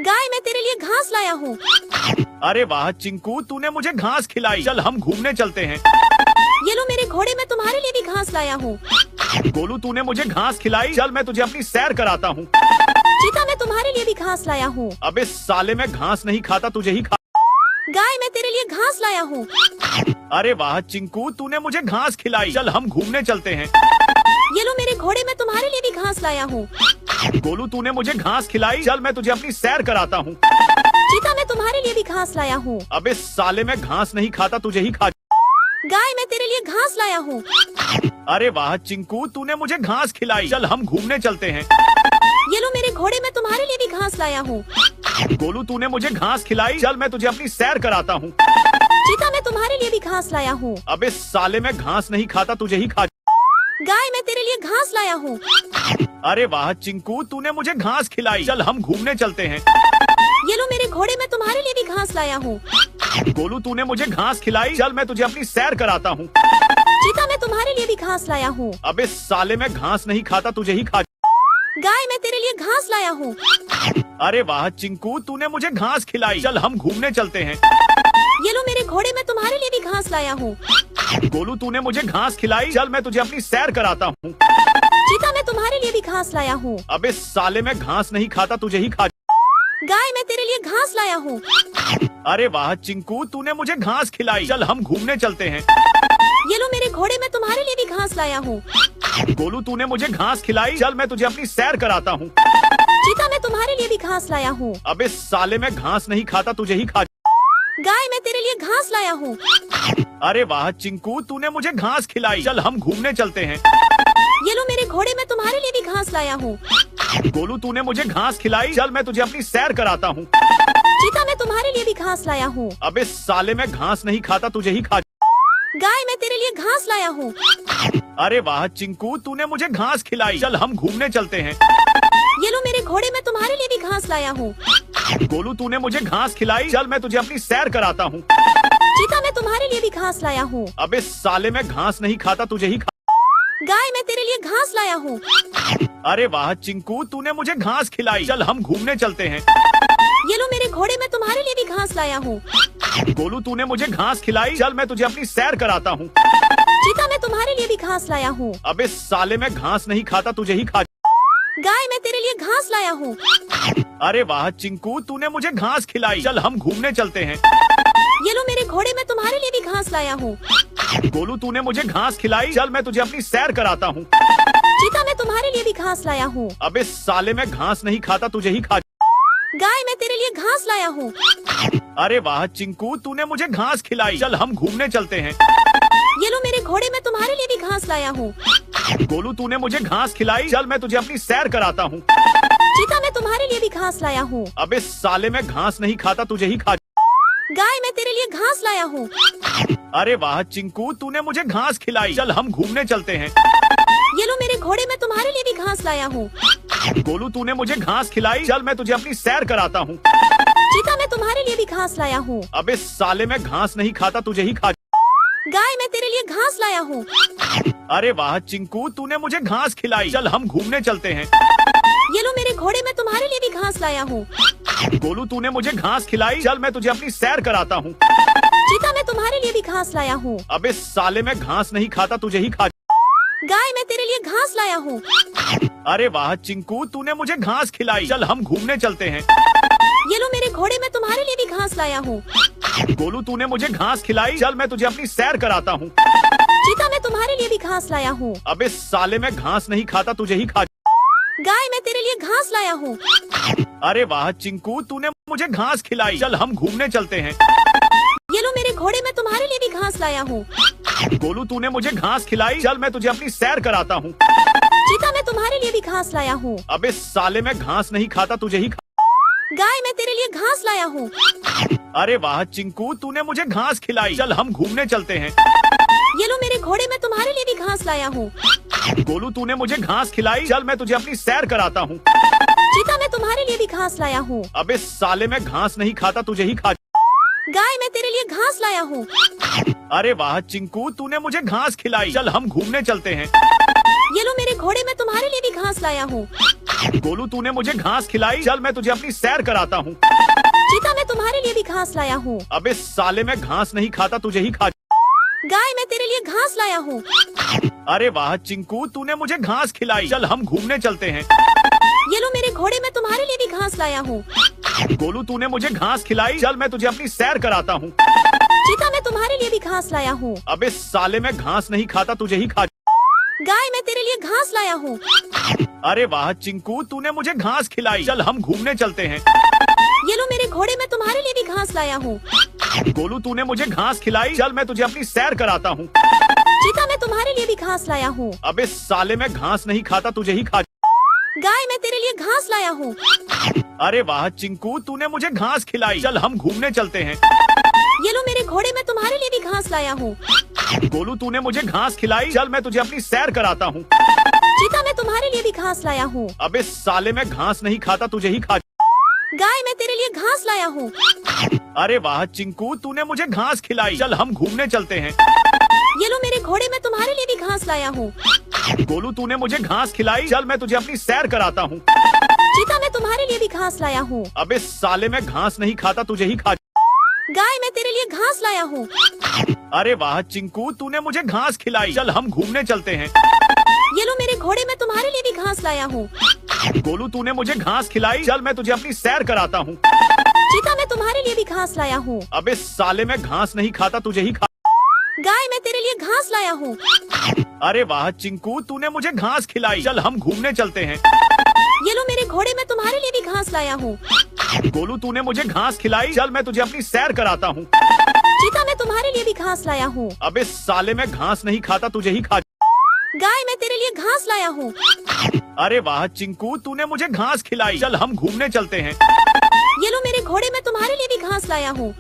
गाय, मैं तेरे लिए घास लाया हूँ। अरे वाह चिंकू, तूने मुझे घास खिलाई। चल हम घूमने चलते हैं। ये लो मेरे घोड़े, मैं तुम्हारे लिए भी घास लाया हूँ। गोलू, तूने मुझे घास खिलाई। चल मैं तुझे अपनी सैर कराता हूँ। चीता, मैं तुम्हारे लिए भी घास लाया हूँ। अबे साले, मैं घास नहीं खाता, तुझे ही खा। गाय, मैं तेरे लिए घास लाया हूँ। अरे वाह चिंकू, तूने मुझे घास खिलाई। चल हम घूमने चलते हैं। ये लो मेरे घोड़े, मैं तुम्हारे लिए भी घास लाया हूँ। गोलू, तूने मुझे घास खिलाई। चल मैं तुझे अपनी सैर कराता हूँ। चीता, मैं तुम्हारे लिए भी घास लाया हूँ। अबे साले, मैं घास नहीं खाता, तुझे ही खा। गाय, मैं तेरे लिए घास लाया हूँ। अरे वाह चिंकू, तूने मुझे घास खिलाई। चल हम घूमने चलते हैं। ये लो मेरे घोड़े, मैं तुम्हारे लिए भी घास लाया हूँ। गोलू, तूने मुझे घास खिलाई। चल मैं तुझे अपनी सैर कराता हूँ। चीता, मैं तुम्हारे लिए भी घास लाया हूँ। अबे साले, मैं घास नहीं खाता, तुझे ही खा। गाय, मैं तेरे लिए घास लाया हूँ। अरे वाह चिंकू, तूने मुझे घास खिलाई। चल हम घूमने चलते हैं। ये लो मेरे घोड़े, मैं तुम्हारे लिए भी घास लाया हूँ। गोलू, तूने मुझे घास खिलाई। चल मैं तुझे अपनी सैर कराता हूँ। चीता, मैं तुम्हारे लिए भी घास लाया हूँ। अबे साले, मैं घास नहीं खाता, तुझे ही खा। गाय, मैं तेरे लिए घास लाया हूँ। अरे वाह चिंकू, तूने मुझे घास खिलाई। चल हम घूमने चलते हैं। ये लो मेरे घोड़े, मैं तुम्हारे लिए भी घास लाया हूँ। गोलू, तूने मुझे घास खिलाई। चल मैं तुझे अपनी सैर कराता हूँ। चीता, मैं तुम्हारे लिए भी घास लाया हूँ। अबे साले, मैं घास नहीं खाता, तुझे ही खा। गाय, मैं तेरे लिए घास लाया हूँ। अरे वाह चिंकू, तूने मुझे घास खिलाई। चल हम घूमने चलते हैं। ये लो मेरे घोड़े, मैं तुम्हारे लिए भी घास लाया हूँ। गोलू, तूने मुझे घास खिलाई। चल मैं तुझे अपनी सैर कराता हूँ। चीता, मैं तुम्हारे लिए भी घास लाया हूँ। अबे साले, मैं घास नहीं खाता, तुझे ही खा। गाय, मैं तेरे लिए घास लाया हूँ। अरे वाह चिंकू, तूने मुझे घास खिलाई। चल हम घूमने चलते हैं। ये लो मेरे घोड़े, मैं तुम्हारे लिए भी घास लाया हूँ। गोलू, तूने मुझे घास खिलाई। चल मैं तुझे अपनी सैर कराता हूँ। चीता, मैं तुम्हारे लिए भी घास लाया हूँ। अबे साले, मैं घास नहीं खाता, तुझे ही खा। गाय, मैं तेरे लिए घास लाया हूँ। अरे वाह चिंकू, तूने मुझे घास खिलाई। चल हम घूमने चलते हैं। ये लो मेरे घोड़े, मैं तुम्हारे लिए भी घास लाया हूँ। गोलू, तूने मुझे घास खिलाई। चल मैं तुझे अपनी सैर कराता हूँ। चीता, मैं तुम्हारे लिए भी घास लाया हूँ। अबे साले, मैं घास नहीं खाता, तुझे ही खा। गाय, मैं तेरे लिए घास लाया हूँ। अरे वाह चिंकू, तूने मुझे घास खिलाई। चल हम घूमने चलते हैं। ये लो मेरे घोड़े, मैं तुम्हारे लिए भी घास लाया हूँ। गोलू, तूने मुझे घास खिलाई। चल मैं तुझे अपनी सैर कराता हूँ। चीता, मैं तुम्हारे लिए भी घास लाया हूँ। अबे साले, मैं घास नहीं खाता, तुझे ही खा। गाय, मैं तेरे लिए घास लाया हूँ। अरे वाह चिंकू, तूने मुझे घास खिलाई। चल हम घूमने चलते हैं। ये लो मेरे घोड़े, मैं तुम्हारे लिए भी घास लाया हूँ। गोलू, तूने मुझे घास खिलाई। चल मैं तुझे अपनी सैर कराता हूँ। चीता, मैं तुम्हारे लिए भी घास लाया हूँ। अबे साले, मैं घास नहीं खाता, तुझे ही खा। गाय, मैं तेरे लिए घास लाया हूँ। अरे वाह चिंकू, तूने मुझे घास खिलाई। चल हम घूमने चलते हैं। ये लो मेरे घोड़े, मैं तुम्हारे लिए भी घास लाया हूँ। गोलू, तूने मुझे घास खिलाई। चल मैं तुझे अपनी सैर कराता हूँ। चीता, मैं तुम्हारे लिए भी घास लाया हूँ। अबे साले, मैं घास नहीं खाता, तुझे ही खा। गाय, मैं तेरे लिए घास लाया हूँ। अरे वाह चिंकू, तूने मुझे घास खिलाई। चल हम घूमने चलते हैं। ये लो मेरे घोड़े, मैं तुम्हारे लिए भी घास लाया हूँ। गोलू, तूने मुझे घास खिलाई। चल मैं तुझे अपनी सैर कराता हूँ। चीता, मैं तुम्हारे लिए भी घास लाया हूँ। अबे साले, मैं घास नहीं खाता, तुझे ही खा। गाय, मैं तेरे लिए घास लाया हूँ। अरे वाह चिंकू, तूने मुझे घास खिलाई। चल हम घूमने चलते हैं। ये लो मेरे घोड़े, मैं तुम्हारे लिए भी घास लाया हूँ। गोलू, तूने मुझे घास खिलाई। चल मैं तुझे अपनी सैर कराता हूँ। चीता, मैं तुम्हारे लिए भी घास लाया हूँ। अबे साले, मैं घास नहीं खाता, तुझे ही खा। गाय, मैं तेरे लिए घास लाया हूँ। अरे वाह चिंकू, तूने मुझे घास खिलाई। चल हम घूमने चलते हैं। ये लो मेरे घोड़े, मैं तुम्हारे लिए भी घास लाया हूँ। गोलू, तूने मुझे घास खिलाई। चल मैं तुझे अपनी सैर कराता हूँ। चीता, मैं तुम्हारे लिए भी घास लाया हूँ। अबे साले, मैं घास नहीं खाता, तुझे ही खा। गाय, मैं तेरे लिए घास लाया हूँ। अरे वाह चिंकू, तूने मुझे घास खिलाई। चल हम घूमने चलते हैं। ये लो मेरे घोड़े, मैं तुम्हारे लिए भी घास लाया हूँ। गोलू, तूने मुझे घास खिलाई। चल मैं तुझे अपनी सैर कराता हूँ। चीता, मैं तुम्हारे लिए भी घास लाया हूँ। अबे साले, मैं घास नहीं खाता, तुझे ही खा। गाय, मैं तेरे लिए घास लाया हूँ। अरे वाह चिंकू, तूने मुझे घास खिलाई। चल हम घूमने चलते हैं। ये लो मेरे घोड़े, मैं तुम्हारे लिए भी घास लाया हूँ। गोलू, तूने मुझे घास खिलाई। चल मैं तुझे अपनी सैर कराता हूँ। चीता, मैं तुम्हारे लिए भी घास लाया हूँ। अबे साले, मैं घास नहीं खाता, तुझे ही खा। गाय, मैं तेरे लिए घास लाया हूँ। अरे वाह चिंकू, तूने मुझे घास खिलाई। चल हम घूमने चलते हैं। ये लो मेरे घोड़े, मैं तुम्हारे लिए भी घास लाया हूँ। गोलू तूने मुझे घास खिलाई, चल मैं तुझे अपनी सैर कराता हूँ। चीता मैं तुम्हारे लिए भी घास लाया हूँ। अबे साले मैं घास नहीं खाता, तुझे ही खा। गाय मैं तेरे लिए घास लाया हूँ। अरे वाह चिंकू, तूने मुझे घास खिलाई, चल हम घूमने चलते हैं। ये लो मेरे घोड़े, मैं तुम्हारे लिए भी घास लाया हूँ। गोलू तूने मुझे घास खिलाई, चल मैं तुझे अपनी सैर कराता हूँ। चीता मैं तुम्हारे लिए भी घास लाया हूँ। अबे साले मैं घास नहीं खाता, तुझे ही खा। गाय मैं तेरे लिए घास लाया हूँ। अरे वाह चिंकू, तूने मुझे घास खिलाई, चल हम घूमने चलते हैं। ये लो मेरे घोड़े, मैं तुम्हारे लिए भी घास लाया हूँ। गोलू तूने मुझे घास खिलाई, चल मैं तुझे अपनी सैर कराता हूँ। चीता मैं तुम्हारे लिए भी घास लाया हूँ। अबे साले मैं घास नहीं खाता, तुझे ही खा। गाय मैं तेरे लिए घास लाया हूँ। अरे वाह चिंकू, तूने मुझे घास खिलाई, चल हम घूमने चलते हैं। ये लो मेरे घोड़े, मैं तुम्हारे लिए भी घास लाया हूँ। गोलू तूने मुझे घास खिलाई, चल मैं तुझे अपनी सैर कराता हूँ। चीता मैं तुम्हारे लिए भी घास लाया हूँ। अबे साले मैं घास नहीं खाता, तुझे ही खा। गाय मैं तेरे लिए घास लाया हूँ। अरे वाह चिंकू, तूने मुझे घास खिलाई, चल हम घूमने चलते हैं। ये लो मेरे घोड़े, मैं तुम्हारे लिए भी घास लाया हूँ। गोलू तूने मुझे घास खिलाई, चल मैं तुझे अपनी सैर कराता हूँ। चीता मैं तुम्हारे लिए भी घास लाया हूँ। अबे साले मैं घास नहीं खाता, तुझे ही खा। गाय मैं तेरे लिए घास लाया हूँ। अरे वाह चिंकू, तूने मुझे घास खिलाई, चल हम घूमने चलते हैं। ये लो मेरे घोड़े, मैं तुम्हारे लिए भी घास लाया हूँ। गोलू तूने मुझे घास खिलाई, चल मैं तुझे अपनी सैर कराता हूँ। चीता मैं तुम्हारे लिए भी घास लाया हूँ। अबे साले मैं घास नहीं खाता, तुझे ही खा। गाय मैं तेरे लिए घास लाया हूँ। अरे वाह चिंकू, तूने मुझे घास खिलाई, चल हम घूमने चलते हैं। ये लो मेरे घोड़े, मैं तुम्हारे लिए भी घास लाया हूँ। गोलू तूने मुझे घास खिलाई, चल मैं तुझे अपनी सैर कराता हूँ। चीता मैं तुम्हारे लिए भी घास लाया हूँ। अबे साले मैं घास नहीं खाता, तुझे ही खा। गाय मैं तेरे लिए घास लाया हूँ। अरे वाह चिंकू, तूने मुझे घास खिलाई, चल हम घूमने चलते हैं। ये लो मेरे घोड़े, मैं तुम्हारे लिए भी घास लाया हूँ।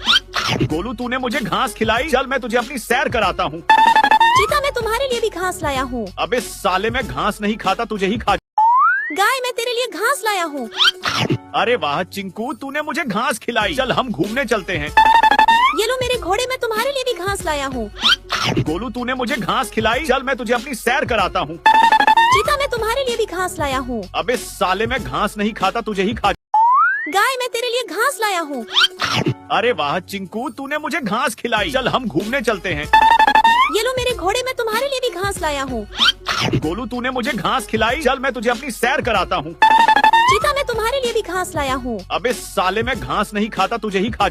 गोलू तूने मुझे घास खिलाई, चल मैं तुझे अपनी सैर कराता हूँ। चीता मैं तुम्हारे लिए भी घास लाया हूँ। अबे साले मैं घास नहीं खाता, तुझे ही खा। गाय मैं तेरे लिए घास लाया हूँ। अरे वाह चिंकू, तूने मुझे घास खिलाई, चल हम घूमने चलते हैं। ये लो मेरे घोड़े, मैं तुम्हारे लिए भी घास लाया हूँ। गोलू तूने मुझे घास खिलाई, चल मैं तुझे अपनी सैर कराता हूँ। चीता मैं तुम्हारे लिए भी घास लाया हूँ। अबे साले मैं घास नहीं खाता, तुझे ही खा। गाय मैं तेरे लिए घास लाया हूँ। अरे वाह चिंकू, तूने मुझे घास खिलाई, चल हम घूमने चलते हैं। ये लो मेरे घोड़े, मैं तुम्हारे लिए भी घास लाया हूँ। गोलू तूने मुझे घास खिलाई, चल मैं तुझे अपनी सैर कराता हूँ। चीता मैं तुम्हारे लिए भी घास लाया हूँ। अबे साले मैं घास नहीं खाता, तुझे ही खा।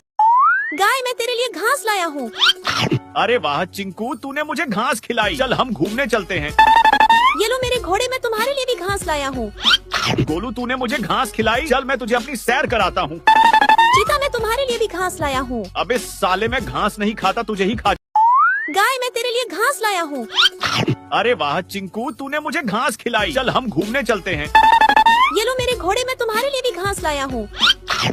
गाय मैं तेरे लिए घास लाया हूँ। अरे वाह चिंकू, तूने मुझे घास खिलाई, चल हम घूमने चलते हैं। ये लो मेरे घोड़े, मैं तुम्हारे लिए भी घास लाया हूँ। गोलू तूने मुझे घास खिलाई, चल मैं तुझे अपनी सैर कराता हूँ। चीता मैं तुम्हारे लिए भी घास लाया हूँ। अबे साले मैं घास नहीं खाता, तुझे ही खा। गाय मैं तेरे लिए घास लाया हूँ। अरे वाह चिंकू, तूने मुझे घास खिलाई, चल हम घूमने चलते हैं। ये लो मेरे घोड़े, मैं तुम्हारे लिए भी घास लाया हूँ।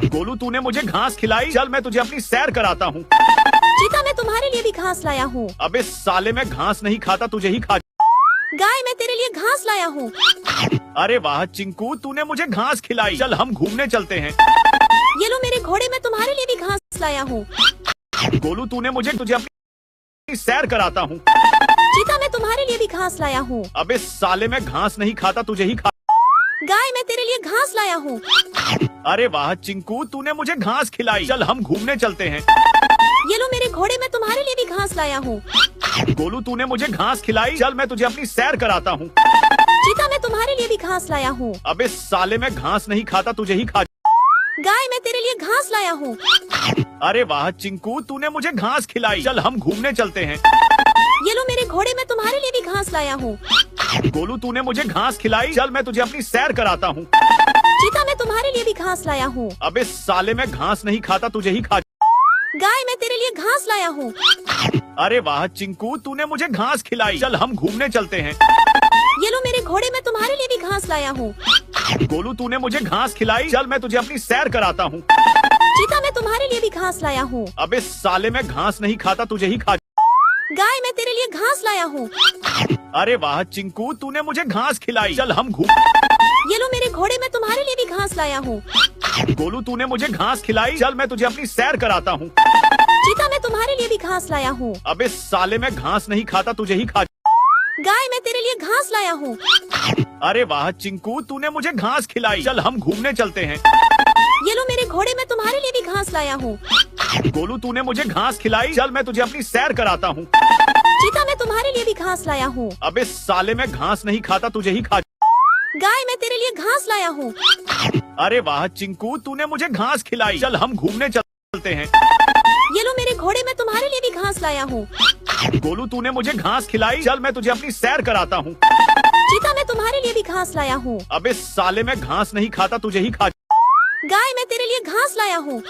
गोलू तूने मुझे घास खिलाई, चल मैं तुझे अपनी सैर कराता हूँ। चीता मैं तुम्हारे लिए भी घास लाया हूँ। अबे साले मैं घास नहीं खाता, तुझे ही खा। गाय मैं तेरे लिए घास लाया हूँ। अरे वाह चिंकू, तूने मुझे घास खिलाई, चल हम घूमने चलते हैं। ये लो मेरे घोड़े, मैं तुम्हारे लिए भी घास लाया हूँ। गोलू तूने मुझे तुझे अपनी सैर कराता हूँ। चीता मैं तुम्हारे लिए भी घास लाया हूँ। अबे साले मैं घास नहीं खाता, तुझे ही खा। गाय मैं तेरे लिए घास लाया हूँ। अरे वाह चिंकू, तूने मुझे घास खिलाई, चल हम घूमने चलते हैं। ये लो मेरे घोड़े, मैं तुम्हारे लिए भी घास लाया हूँ। गोलू तूने मुझे घास खिलाई, चल मैं तुझे अपनी सैर कराता हूँ। चीता मैं तुम्हारे लिए भी घास लाया हूँ। अबे साले मैं घास नहीं खाता, तुझे ही खा। गाय मैं तेरे लिए घास लाया हूँ। अरे वाह चिंकू, तूने मुझे घास खिलाई, चल हम घूमने चलते हैं। ये लो मेरे घोड़े, मैं तुम्हारे लिए भी घास लाया हूँ। गोलू तूने मुझे घास खिलाई, चल मैं तुझे अपनी सैर कराता हूँ। चीता मैं तुम्हारे लिए भी घास लाया हूँ। अबे साले मैं घास नहीं खाता, तुझे ही खा। गाय मैं तेरे लिए घास लाया हूँ। अरे वाह चिंकू, तूने मुझे घास खिलाई, चल हम घूमने चलते हैं। ये लो मेरे घोड़े, मैं तुम्हारे लिए भी घास लाया हूँ। गोलू तूने मुझे घास खिलाई, चल मैं तुझे अपनी सैर कराता हूँ। चीता मैं तुम्हारे लिए भी घास लाया हूँ। अबे साले मैं घास नहीं खाता, तुझे ही खा। गाय मैं तेरे लिए घास लाया हूँ। अरे वाह चिंकू, तूने मुझे घास खिलाई, चल हम घूम। ये लो मेरे घोड़े, मैं तुम्हारे लिए भी घास लाया हूँ। गोलू तूने मुझे घास खिलाई, चल मैं तुझे अपनी सैर कराता हूँ। चीता मैं तुम्हारे लिए भी घास लाया हूँ। अबे साले मैं घास नहीं खाता, तुझे ही खा। गाय मैं तेरे लिए घास लाया हूँ। अरे वाह चिंकू, तूने मुझे घास खिलाई। चल हम घूमने चलते हैं। ये लो मेरे घोड़े, मैं तुम्हारे लिए भी घास लाया हूँ। गोलू, तूने मुझे घास खिलाई। चल मैं तुझे अपनी सैर कराता हूँ। चीता, मैं तुम्हारे लिए भी घास लाया हूँ। अबे साले, मैं घास नहीं खाता, तुझे ही खा। गाय, मैं तेरे लिए घास लाया हूँ। अरे वाह चिंकू, तूने मुझे घास खिलाई। चल हम घूमने चलते हैं। ये लो मेरे घोड़े, मैं तुम्हारे लिए भी घास लाया हूँ। गोलू, तूने मुझे घास खिलाई। चल मैं तुझे अपनी सैर कराता हूँ। चीता, मैं तुम्हारे लिए भी घास लाया हूँ। अबे साले, मैं घास नहीं खाता, तुझे ही खा। गाय, मैं तेरे लिए घास लाया हूँ।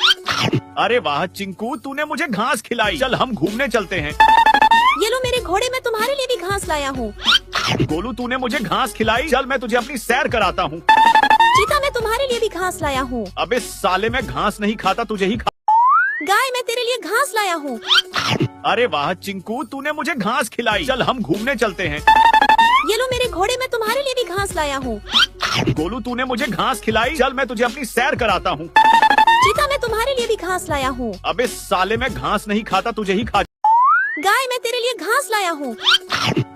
अरे वाह चिंकू, तूने मुझे घास खिलाई। चल हम घूमने चलते हैं। ये लो मेरे घोड़े, मैं तुम्हारे लिए भी घास लाया हूँ। गोलू, तूने मुझे घास खिलाई। चल मैं तुझे अपनी सैर कराता हूँ। चीता, मैं तुम्हारे लिए भी घास लाया हूँ। अबे साले, मैं घास नहीं खाता, तुझे ही खा। गाय, मैं तेरे लिए घास लाया हूँ। अरे वाह चिंकू, तूने मुझे घास खिलाई। चल हम घूमने चलते हैं। ये लो मेरे घोड़े, मैं तुम्हारे लिए भी घास लाया हूँ। गोलू, तूने मुझे घास खिलाई। चल मैं तुझे अपनी सैर कराता हूँ। चीता, मैं तुम्हारे लिए भी घास लाया हूँ। अबे साले, मैं घास नहीं खाता, तुझे ही खा। गाय, मैं तेरे लिए घास लाया हूँ।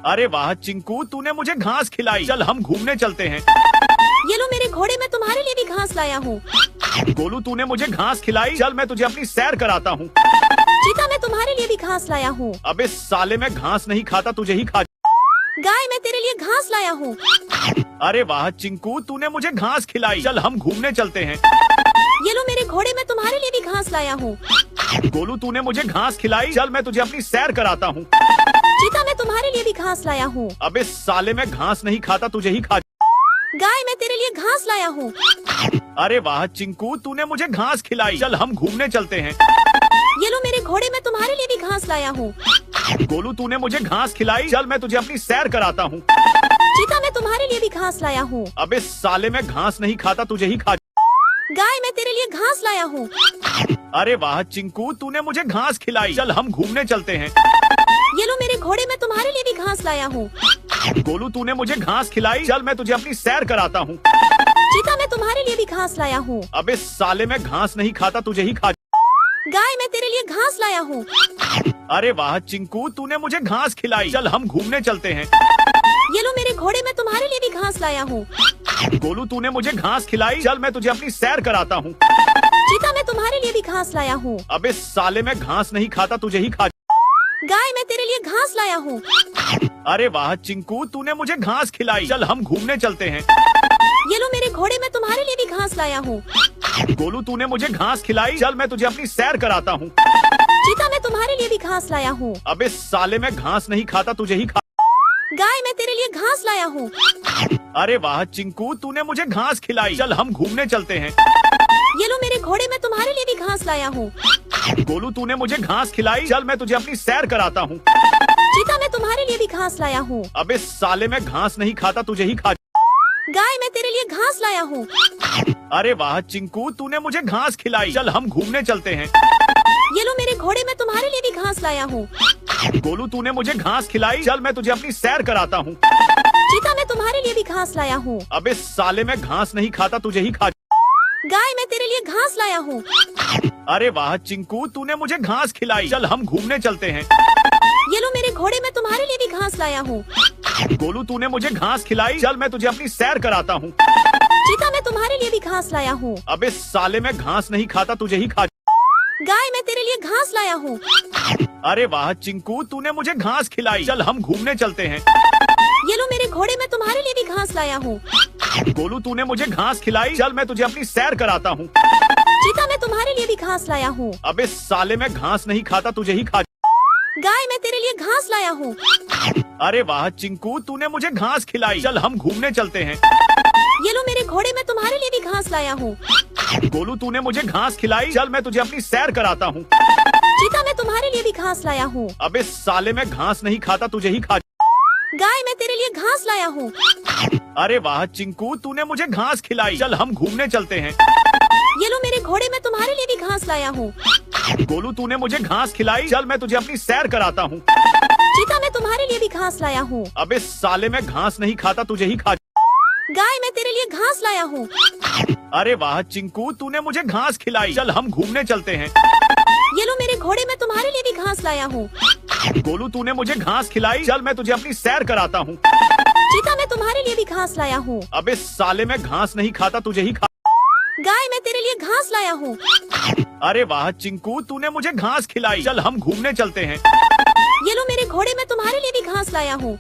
अरे वाह चिंकू, तूने मुझे घास खिलाई। चल हम घूमने चलते हैं। ये लो मेरे घोड़े, मैं तुम्हारे लिए भी घास लाया हूँ। गोलू, तूने मुझे घास खिलाई। चल मैं तुझे अपनी सैर कराता हूँ। चीता, मैं तुम्हारे लिए भी घास लाया हूँ। अबे साले, मैं घास नहीं खाता, तुझे ही खा। गाय, मैं तेरे लिए घास लाया हूँ। अरे वाह चिंकू, तूने मुझे घास खिलाई। चल हम घूमने चलते हैं। ये लो मेरे घोड़े, मैं तुम्हारे लिए भी घास लाया हूँ। गोलू, तूने मुझे घास खिलाई। चल मैं तुझे अपनी सैर कराता हूँ। चीता, मैं तुम्हारे लिए भी घास लाया हूँ। अबे साले, मैं घास नहीं खाता, तुझे ही खा। गाय, मैं तेरे लिए घास लाया हूँ। अरे वाह चिंकू, तूने मुझे घास खिलाई। चल हम घूमने चलते हैं। ये लो मेरे घोड़े, मैं तुम्हारे लिए भी घास लाया हूँ। गोलू, तूने मुझे घास खिलाई। चल मैं तुझे अपनी सैर कराता हूँ। चीता, मैं तुम्हारे लिए भी घास लाया हूँ। अबे साले, मैं घास नहीं खाता, तुझे ही खा। गाय, मैं तेरे लिए घास लाया हूँ। अरे वाह चिंकू, तूने मुझे घास खिलाई। चल हम घूमने चलते हैं। ये लो मेरे घोड़े, मैं तुम्हारे लिए भी घास लाया हूँ। गोलू, तूने मुझे घास खिलाई। चल मैं तुझे अपनी सैर कराता हूँ। चीता, मैं तुम्हारे लिए भी घास लाया हूँ। अबे साले, मैं घास नहीं खाता, तुझे ही खा। गाय, मैं तेरे लिए घास लाया हूँ। अरे वाह चिंकू, तूने मुझे घास खिलाई। चल हम घूमने चलते हैं। ये लो मेरे घोड़े, मैं तुम्हारे लिए भी घास लाया हूँ। गोलू, तूने मुझे घास खिलाई। चल मैं तुझे अपनी सैर कराता हूँ। चीता, मैं तुम्हारे लिए भी घास लाया हूँ। अबे साले, मैं घास नहीं खाता, तुझे ही खा। गाय, मैं तेरे लिए घास लाया हूँ। अरे वाह चिंकू, तूने मुझे घास खिलाई। चल हम घूमने चलते हैं। ये लो मेरे घोड़े, मैं तुम्हारे लिए भी घास लाया हूँ। गोलू, तूने मुझे घास खिलाई। चल मैं तुझे अपनी सैर कराता हूँ। चीता, मैं तुम्हारे लिए भी घास लाया हूँ। अबे साले, मैं घास नहीं खाता, तुझे ही खा। गाय, मैं तेरे लिए घास लाया हूँ। अरे वाह चिंकू, तूने मुझे घास खिलाई। चल हम घूमने चलते हैं। ये लो मेरे घोड़े, मैं तुम्हारे लिए भी घास लाया हूँ। गोलू, तूने मुझे घास खिलाई। चल मैं तुझे अपनी सैर कराता हूँ। चीता, मैं तुम्हारे लिए भी घास लाया हूँ। अबे साले, मैं घास नहीं खाता, तुझे ही खा। गाय, मैं तेरे लिए घास लाया हूँ। अरे वाह चिंकू, तूने मुझे घास खिलाई। चल हम घूमने चलते हैं। ये लो मेरे घोड़े, मैं तुम्हारे लिए भी घास लाया हूँ। गोलू, तूने मुझे घास खिलाई। चल मैं तुझे अपनी सैर कराता हूँ। चीता, मैं तुम्हारे लिए भी घास लाया हूँ। अबे साले, मैं घास नहीं खाता, तुझे ही खा। गाय, मैं तेरे लिए घास लाया हूँ। अरे वाह चिंकू, तूने मुझे घास खिलाई। चल हम घूमने चलते हैं। ये लो मेरे घोड़े, मैं तुम्हारे लिए भी घास लाया हूँ। गोलू, तूने मुझे घास खिलाई। चल मैं तुझे अपनी सैर कराता हूँ। चीता, मैं तुम्हारे लिए भी घास लाया हूँ। अबे साले, मैं घास नहीं खाता, तुझे ही खा। गाय, मैं तेरे लिए घास लाया हूँ। अरे वाह चिंकू, तूने मुझे घास खिलाई। चल हम घूमने चलते हैं। ये लो मेरे घोड़े, मैं तुम्हारे लिए भी घास लाया हूँ। गोलू, तूने मुझे घास खिलाई। चल मैं तुझे अपनी सैर कराता हूँ। चीता, मैं तुम्हारे लिए भी घास लाया हूँ। अबे साले, मैं घास नहीं खाता, तुझे ही खा। गाय, मैं तेरे लिए घास लाया हूँ। अरे वाह चिंकू, तूने मुझे घास खिलाई। चल हम घूमने चलते हैं। ये लो मेरे घोड़े, मैं तुम्हारे लिए भी घास लाया हूँ। गोलू, तूने मुझे घास खिलाई। चल मैं तुझे अपनी सैर कराता हूँ। चीता, मैं तुम्हारे लिए भी घास लाया हूँ। अबे साले, मैं घास नहीं खाता, तुझे ही खा। गाय, मैं तेरे लिए घास लाया हूँ। अरे वाह चिंकू, तूने मुझे घास खिलाई। चल हम घूमने चलते हैं। ये लो मेरे घोड़े, मैं तुम्हारे लिए भी घास लाया हूँ। गोलू, तूने मुझे घास खिलाई। चल मैं तुझे अपनी सैर कराता हूँ। चीता, मैं तुम्हारे लिए भी घास लाया हूँ। अबे साले, मैं घास नहीं खाता, तुझे ही खा। गाय, मैं तेरे लिए घास लाया हूँ। अरे वाह चिंकू, तूने मुझे घास खिलाई। चल हम घूमने चलते हैं। ये लो मेरे घोड़े, मैं तुम्हारे लिए भी घास लाया हूँ। गोलू, तूने मुझे घास खिलाई। चल मैं तुझे अपनी सैर कराता हूँ। चीता, मैं तुम्हारे लिए भी घास लाया हूँ। अबे साले, मैं घास नहीं खाता, तुझे ही खा। गाय, मैं तेरे लिए घास लाया हूँ। अरे वाह चिंकू, तूने मुझे घास खिलाई। चल हम घूमने चलते हैं। ये लो मेरे घोड़े, मैं तुम्हारे लिए भी घास लाया हूँ।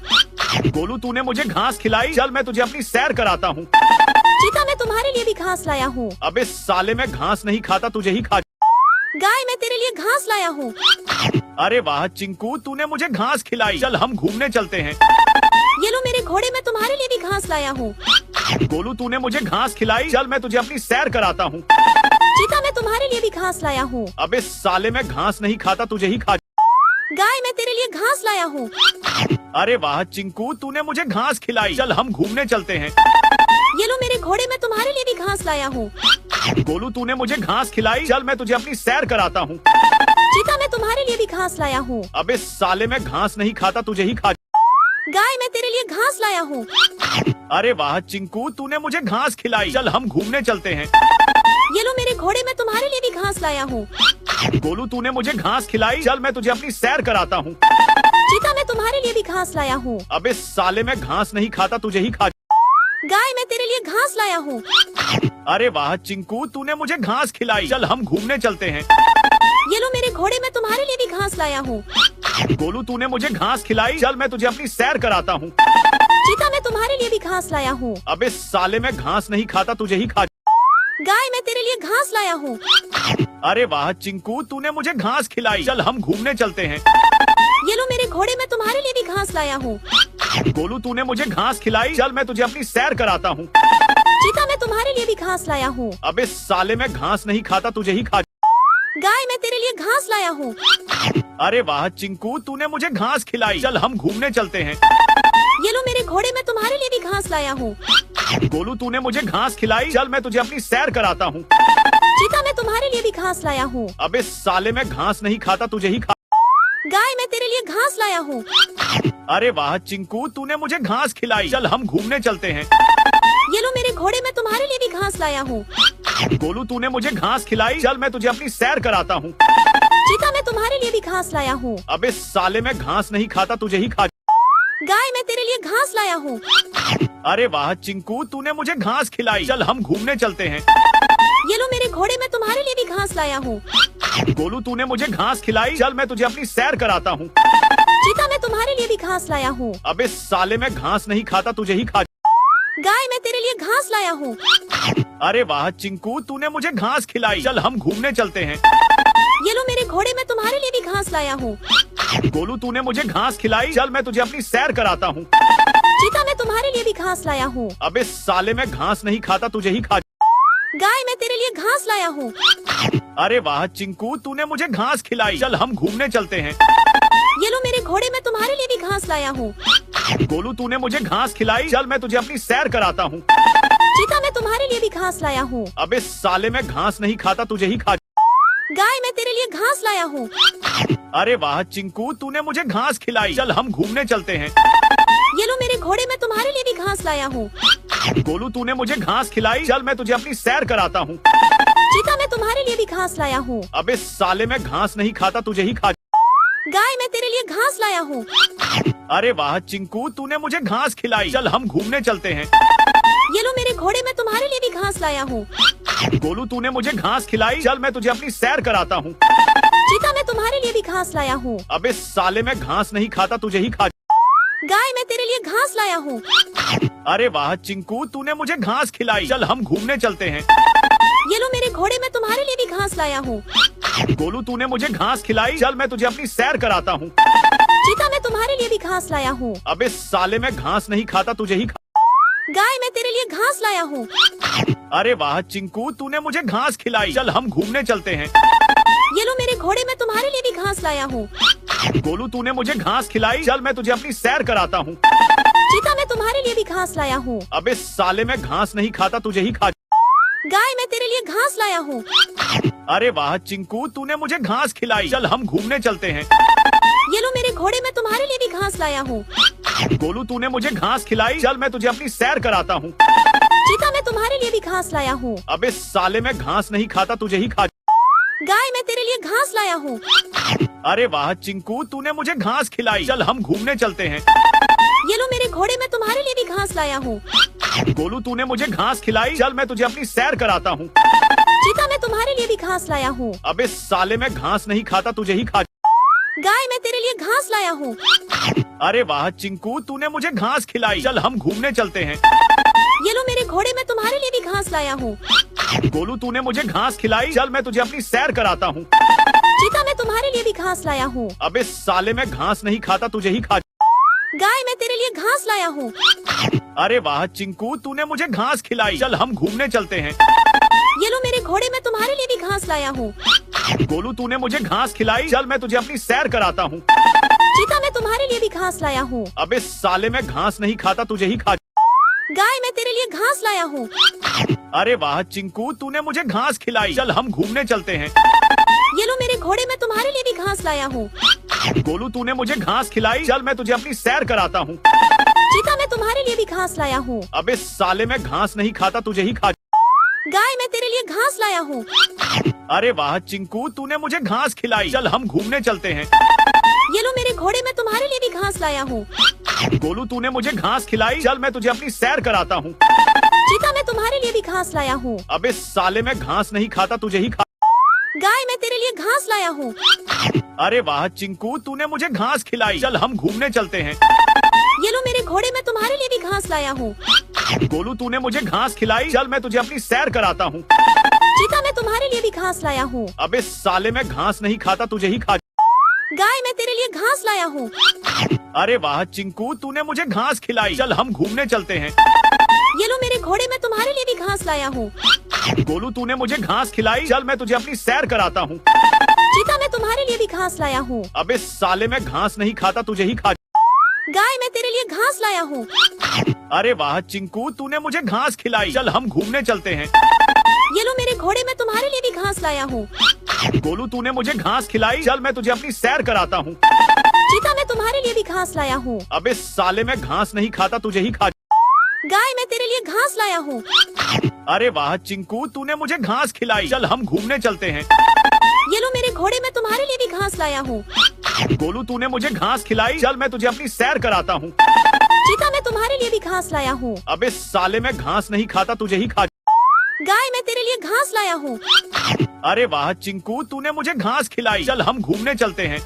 गोलू, तूने मुझे घास खिलाई। चल मैं तुझे अपनी सैर कराता हूँ। चीता, मैं तुम्हारे लिए भी घास लाया हूँ। अबे साले, मैं घास नहीं खाता, तुझे ही खा। गाय, मैं तेरे लिए घास लाया हूँ। अरे वाह चिंकू, तूने मुझे घास खिलाई। चल हम घूमने चलते हैं। ये लो मेरे घोड़े, मैं तुम्हारे लिए भी घास लाया हूँ। गोलू, तूने मुझे घास खिलाई। चल मैं तुझे अपनी सैर कराता हूँ। चीता, मैं तुम्हारे लिए भी घास लाया हूँ। अबे साले, मैं घास नहीं खाता, तुझे ही खा। गाय, मैं तेरे लिए घास लाया हूँ। अरे वाह चिंकू, तूने मुझे घास खिलाई। चल हम घूमने चलते हैं। ये लो मेरे घोड़े, मैं तुम्हारे लिए भी घास लाया हूँ। गोलू, तूने मुझे घास खिलाई। चल मैं तुझे अपनी सैर कराता हूँ। चीता, मैं तुम्हारे लिए भी घास लाया हूँ। अबे साले, मैं घास नहीं खाता, तुझे ही खा। गाय, मैं तेरे लिए घास लाया हूँ। अरे वाह चिंकू, तूने मुझे घास खिलाई। चल हम घूमने चलते हैं। ये लो मेरे घोड़े, मैं तुम्हारे लिए भी घास लाया हूँ। गोलू, तूने मुझे घास खिलाई। चल मैं तुझे अपनी सैर कराता हूँ। चीता, मैं तुम्हारे लिए भी घास लाया हूँ। अबे साले, मैं घास नहीं खाता, तुझे ही खा। गाय, मैं तेरे लिए घास लाया हूँ। अरे वाह चिंकू, तूने मुझे घास खिलाई। चल हम घूमने चलते हैं। ये लो मेरे घोड़े, मैं तुम्हारे लिए भी घास लाया हूँ। गोलू, तूने मुझे घास खिलाई। चल मैं तुझे अपनी सैर कराता हूँ। चीता, मैं तुम्हारे लिए भी घास लाया हूँ। अबे साले, मैं घास नहीं खाता, तुझे ही खा। गाय, मैं तेरे लिए घास लाया हूँ। अरे वाह चिंकू, तूने मुझे घास खिलाई। चल हम घूमने चलते हैं। ये लो मेरे घोड़े, मैं तुम्हारे लिए भी घास लाया हूँ। गोलू, तूने मुझे घास खिलाई। चल मैं तुझे अपनी सैर कराता हूँ। चीता, मैं तुम्हारे लिए भी घास लाया हूँ। अबे साले, मैं घास नहीं खाता, तुझे ही खा। गाय, मैं तेरे लिए घास लाया हूँ। अरे वाह चिंकू, तूने मुझे घास खिलाई। चल हम घूमने चलते हैं। ये लो मेरे घोड़े, मैं तुम्हारे लिए भी घास लाया हूँ। गोलू, तूने मुझे घास खिलाई। चल मैं तुझे अपनी सैर कराता हूँ। चीता, मैं तुम्हारे लिए भी घास लाया हूँ। अबे साले, मैं घास नहीं खाता, तुझे ही खा। गाय, मैं तेरे लिए घास लाया हूँ। अरे वाह चिंकू, तूने मुझे घास खिलाई। चल हम घूमने चलते हैं। ये लो मेरे घोड़े, मैं तुम्हारे लिए भी घास लाया हूँ। गोलू, तूने मुझे घास खिलाई। चल मैं तुझे अपनी सैर कराता हूँ। चीता, मैं तुम्हारे लिए भी घास लाया हूँ। अबे साले, मैं घास नहीं खाता, तुझे ही खा। गाय, मैं तेरे लिए घास लाया हूँ। अरे वाह चिंकू, तूने मुझे घास खिलाई। चल हम घूमने चलते हैं। ये लो मेरे घोड़े, मैं तुम्हारे लिए भी घास लाया हूँ। गोलू, तूने मुझे घास खिलाई। चल मैं तुझे अपनी सैर कराता हूँ। चीता, मैं तुम्हारे लिए भी घास लाया हूँ। अबे साले, मैं घास नहीं खाता, तुझे ही खा। गाय, मैं तेरे लिए घास लाया हूँ। अरे वाह चिंकू, तूने मुझे घास खिलाई। चल हम घूमने चलते हैं। ये लो मेरे घोड़े, मैं तुम्हारे लिए भी घास लाया हूँ। गोलू, तूने मुझे घास खिलाई। चल मैं तुझे अपनी सैर कराता हूँ। चीता, मैं तुम्हारे लिए भी घास लाया हूँ। अबे साले, मैं घास नहीं खाता, तुझे ही खा। गाय, मैं तेरे लिए घास लाया हूँ। अरे वाह चिंकू, तूने मुझे घास खिलाई। चल हम घूमने चलते हैं। ये लो मेरे घोड़े, मैं तुम्हारे लिए भी घास लाया हूँ। गोलू, तूने मुझे घास खिलाई। चल मैं तुझे अपनी सैर कराता हूँ। चीता, मैं तुम्हारे लिए भी घास लाया हूँ। अबे साले, मैं घास नहीं खाता, तुझे ही खा। गाय, मैं तेरे लिए घास लाया हूँ। अरे वाह चिंकू, तूने मुझे घास खिलाई। चल हम घूमने चलते हैं। ये लो मेरे घोड़े, मैं तुम्हारे लिए भी घास लाया हूँ। गोलू, तूने मुझे घास खिलाई। चल मैं तुझे अपनी सैर कराता हूँ। चीता, मैं तुम्हारे लिए भी घास लाया हूँ। अबे साले, मैं घास नहीं खाता, तुझे ही खा। गाय, मैं तेरे लिए घास लाया हूँ। अरे वाह चिंकू, तूने मुझे घास खिलाई। चल हम घूमने चलते हैं। ये लो मेरे घोड़े, मैं तुम्हारे लिए भी घास लाया हूँ। गोलू, तूने मुझे घास खिलाई। चल मैं तुझे अपनी सैर कराता हूँ। चीता, मैं तुम्हारे लिए भी घास लाया हूँ। अबे साले, मैं घास नहीं खाता, तुझे ही खा। गाय, मैं तेरे लिए घास लाया हूँ। अरे वाह चिंकू, तूने मुझे घास खिलाई। चल हम घूमने चलते हैं। ये लो मेरे घोड़े, मैं तुम्हारे लिए भी घास लाया हूँ। गोलू, तूने मुझे घास खिलाई। चल मैं तुझे अपनी सैर कराता हूँ। चीता, मैं तुम्हारे लिए भी घास लाया हूँ। अबे साले, मैं घास नहीं खाता, तुझे ही खा। गाय, मैं तेरे लिए घास लाया हूँ। अरे वाह चिंकू, तूने मुझे घास खिलाई। चल हम घूमने चलते हैं। ये लो मेरे घोड़े, मैं तुम्हारे लिए भी घास लाया हूँ। गोलू, तूने मुझे घास खिलाई। चल मैं तुझे अपनी सैर कराता हूँ। चीता, मैं तुम्हारे लिए भी घास लाया हूँ। अबे साले, मैं घास नहीं खाता, तुझे ही खा। गाय, मैं तेरे लिए घास लाया हूँ। अरे वाह चिंकू, तूने मुझे घास खिलाई। चल हम घूमने चलते हैं। ये लो मेरे घोड़े, मैं तुम्हारे लिए भी घास लाया हूँ। गोलू, तूने मुझे घास खिलाई। चल मैं तुझे अपनी सैर कराता हूँ। चीता, मैं तुम्हारे लिए भी घास लाया हूँ। अबे साले, मैं घास नहीं खाता, तुझे ही खा। गाय, मैं तेरे लिए घास लाया हूँ। अरे वाह चिंकू, तूने मुझे घास खिलाई। चल हम घूमने चलते हैं। ये लो मेरे घोड़े, मैं तुम्हारे लिए भी घास लाया हूँ। गोलू तूने मुझे घास खिलाई, चल मैं तुझे अपनी सैर कराता हूँ। चीता, मैं तुम्हारे लिए भी घास लाया हूँ। अबे साले, मैं घास नहीं खाता, तुझे ही खा। गाय, मैं तेरे लिए घास लाया हूँ। अरे वाह चिंकू, तूने मुझे घास खिलाई, चल हम घूमने चलते हैं। ये लो मेरे घोड़े, मैं तुम्हारे लिए भी घास लाया हूँ। गोलू तूने मुझे घास खिलाई, चल मैं तुझे अपनी सैर कराता हूँ। चीता, मैं तुम्हारे लिए भी घास लाया हूँ। अबे साले, मैं घास नहीं खाता, तुझे ही खा। गाय, मैं तेरे लिए घास लाया हूँ। अरे वाह चिंकू, तूने मुझे घास खिलाई, चल हम घूमने चलते हैं। ये लो मेरे घोड़े, मैं तुम्हारे लिए भी घास लाया हूँ। गोलू तूने मुझे घास खिलाई, चल मैं तुझे अपनी सैर कराता हूँ। चीता, मैं तुम्हारे लिए भी घास लाया हूँ। अबे साले, मैं घास नहीं खाता, तुझे ही खा। गाय, मैं तेरे लिए घास लाया हूँ। अरे वाह चिंकू, तूने मुझे घास खिलाई, चल हम घूमने चलते हैं। ये लो मेरे घोड़े, मैं तुम्हारे लिए भी घास लाया हूँ। गोलू तूने मुझे घास खिलाई, चल मैं तुझे अपनी सैर कराता हूँ। चीता, मैं तुम्हारे लिए भी घास लाया हूँ। अबे साले, मैं घास नहीं खाता, तुझे ही खा। गाय, मैं तेरे लिए घास लाया हूँ। अरे वाह चिंकू, तूने मुझे घास खिलाई, चल हम घूमने चलते हैं। ये लो मेरे घोड़े, मैं तुम्हारे लिए भी घास लाया हूँ। गोलू तूने मुझे घास खिलाई, चल मैं तुझे अपनी सैर कराता हूँ। चीता, मैं तुम्हारे लिए भी घास लाया हूँ। अबे साले, मैं घास नहीं खाता, तुझे ही खा। गाय, मैं तेरे लिए घास लाया हूँ। अरे वाह चिंकू, तूने मुझे घास खिलाई, चल हम घूमने चलते हैं। ये लो मेरे घोड़े, मैं तुम्हारे लिए भी घास लाया हूँ। गोलू तूने मुझे घास खिलाई, चल मैं तुझे अपनी सैर कराता हूँ। चीता, मैं तुम्हारे लिए भी घास लाया हूँ। अबे साले, मैं घास नहीं खाता, तुझे ही खा। गाय, मैं तेरे लिए घास लाया हूँ। अरे वाह चिंकू, तूने मुझे घास खिलाई, चल हम घूमने चलते हैं। ये लो मेरे घोड़े, मैं तुम्हारे लिए भी घास लाया हूँ। गोलू तूने मुझे घास खिलाई, चल मैं तुझे अपनी सैर कराता हूँ। चीता, मैं तुम्हारे लिए भी घास लाया हूँ। अबे साले, मैं घास नहीं खाता, तुझे ही खा। गाय, मैं तेरे लिए घास लाया हूँ। अरे वाह चिंकू, तूने मुझे घास खिलाई, चल हम घूमने चलते हैं। ये लो मेरे घोड़े, मैं तुम्हारे लिए भी घास लाया हूँ। गोलू तूने मुझे घास खिलाई, चल मैं तुझे अपनी सैर कराता हूँ। चीता, मैं तुम्हारे लिए भी घास लाया हूँ। अबे साले, मैं घास नहीं खाता, तुझे ही खा। गाय, मैं तेरे लिए घास लाया हूँ। अरे वाह चिंकू, तूने मुझे घास खिलाई, चल हम घूमने चलते हैं। ये लो मेरे घोड़े, मैं तुम्हारे लिए भी घास लाया हूँ। गोलू तूने मुझे घास खिलाई, चल मैं तुझे अपनी सैर कराता हूँ। चीता, मैं तुम्हारे लिए भी घास लाया हूँ। अबे साले, मैं घास नहीं खाता, तुझे ही खा। गाय, मैं तेरे लिए घास लाया हूँ। अरे वाह चिंकू, तूने मुझे घास खिलाई, चल हम घूमने चलते हैं।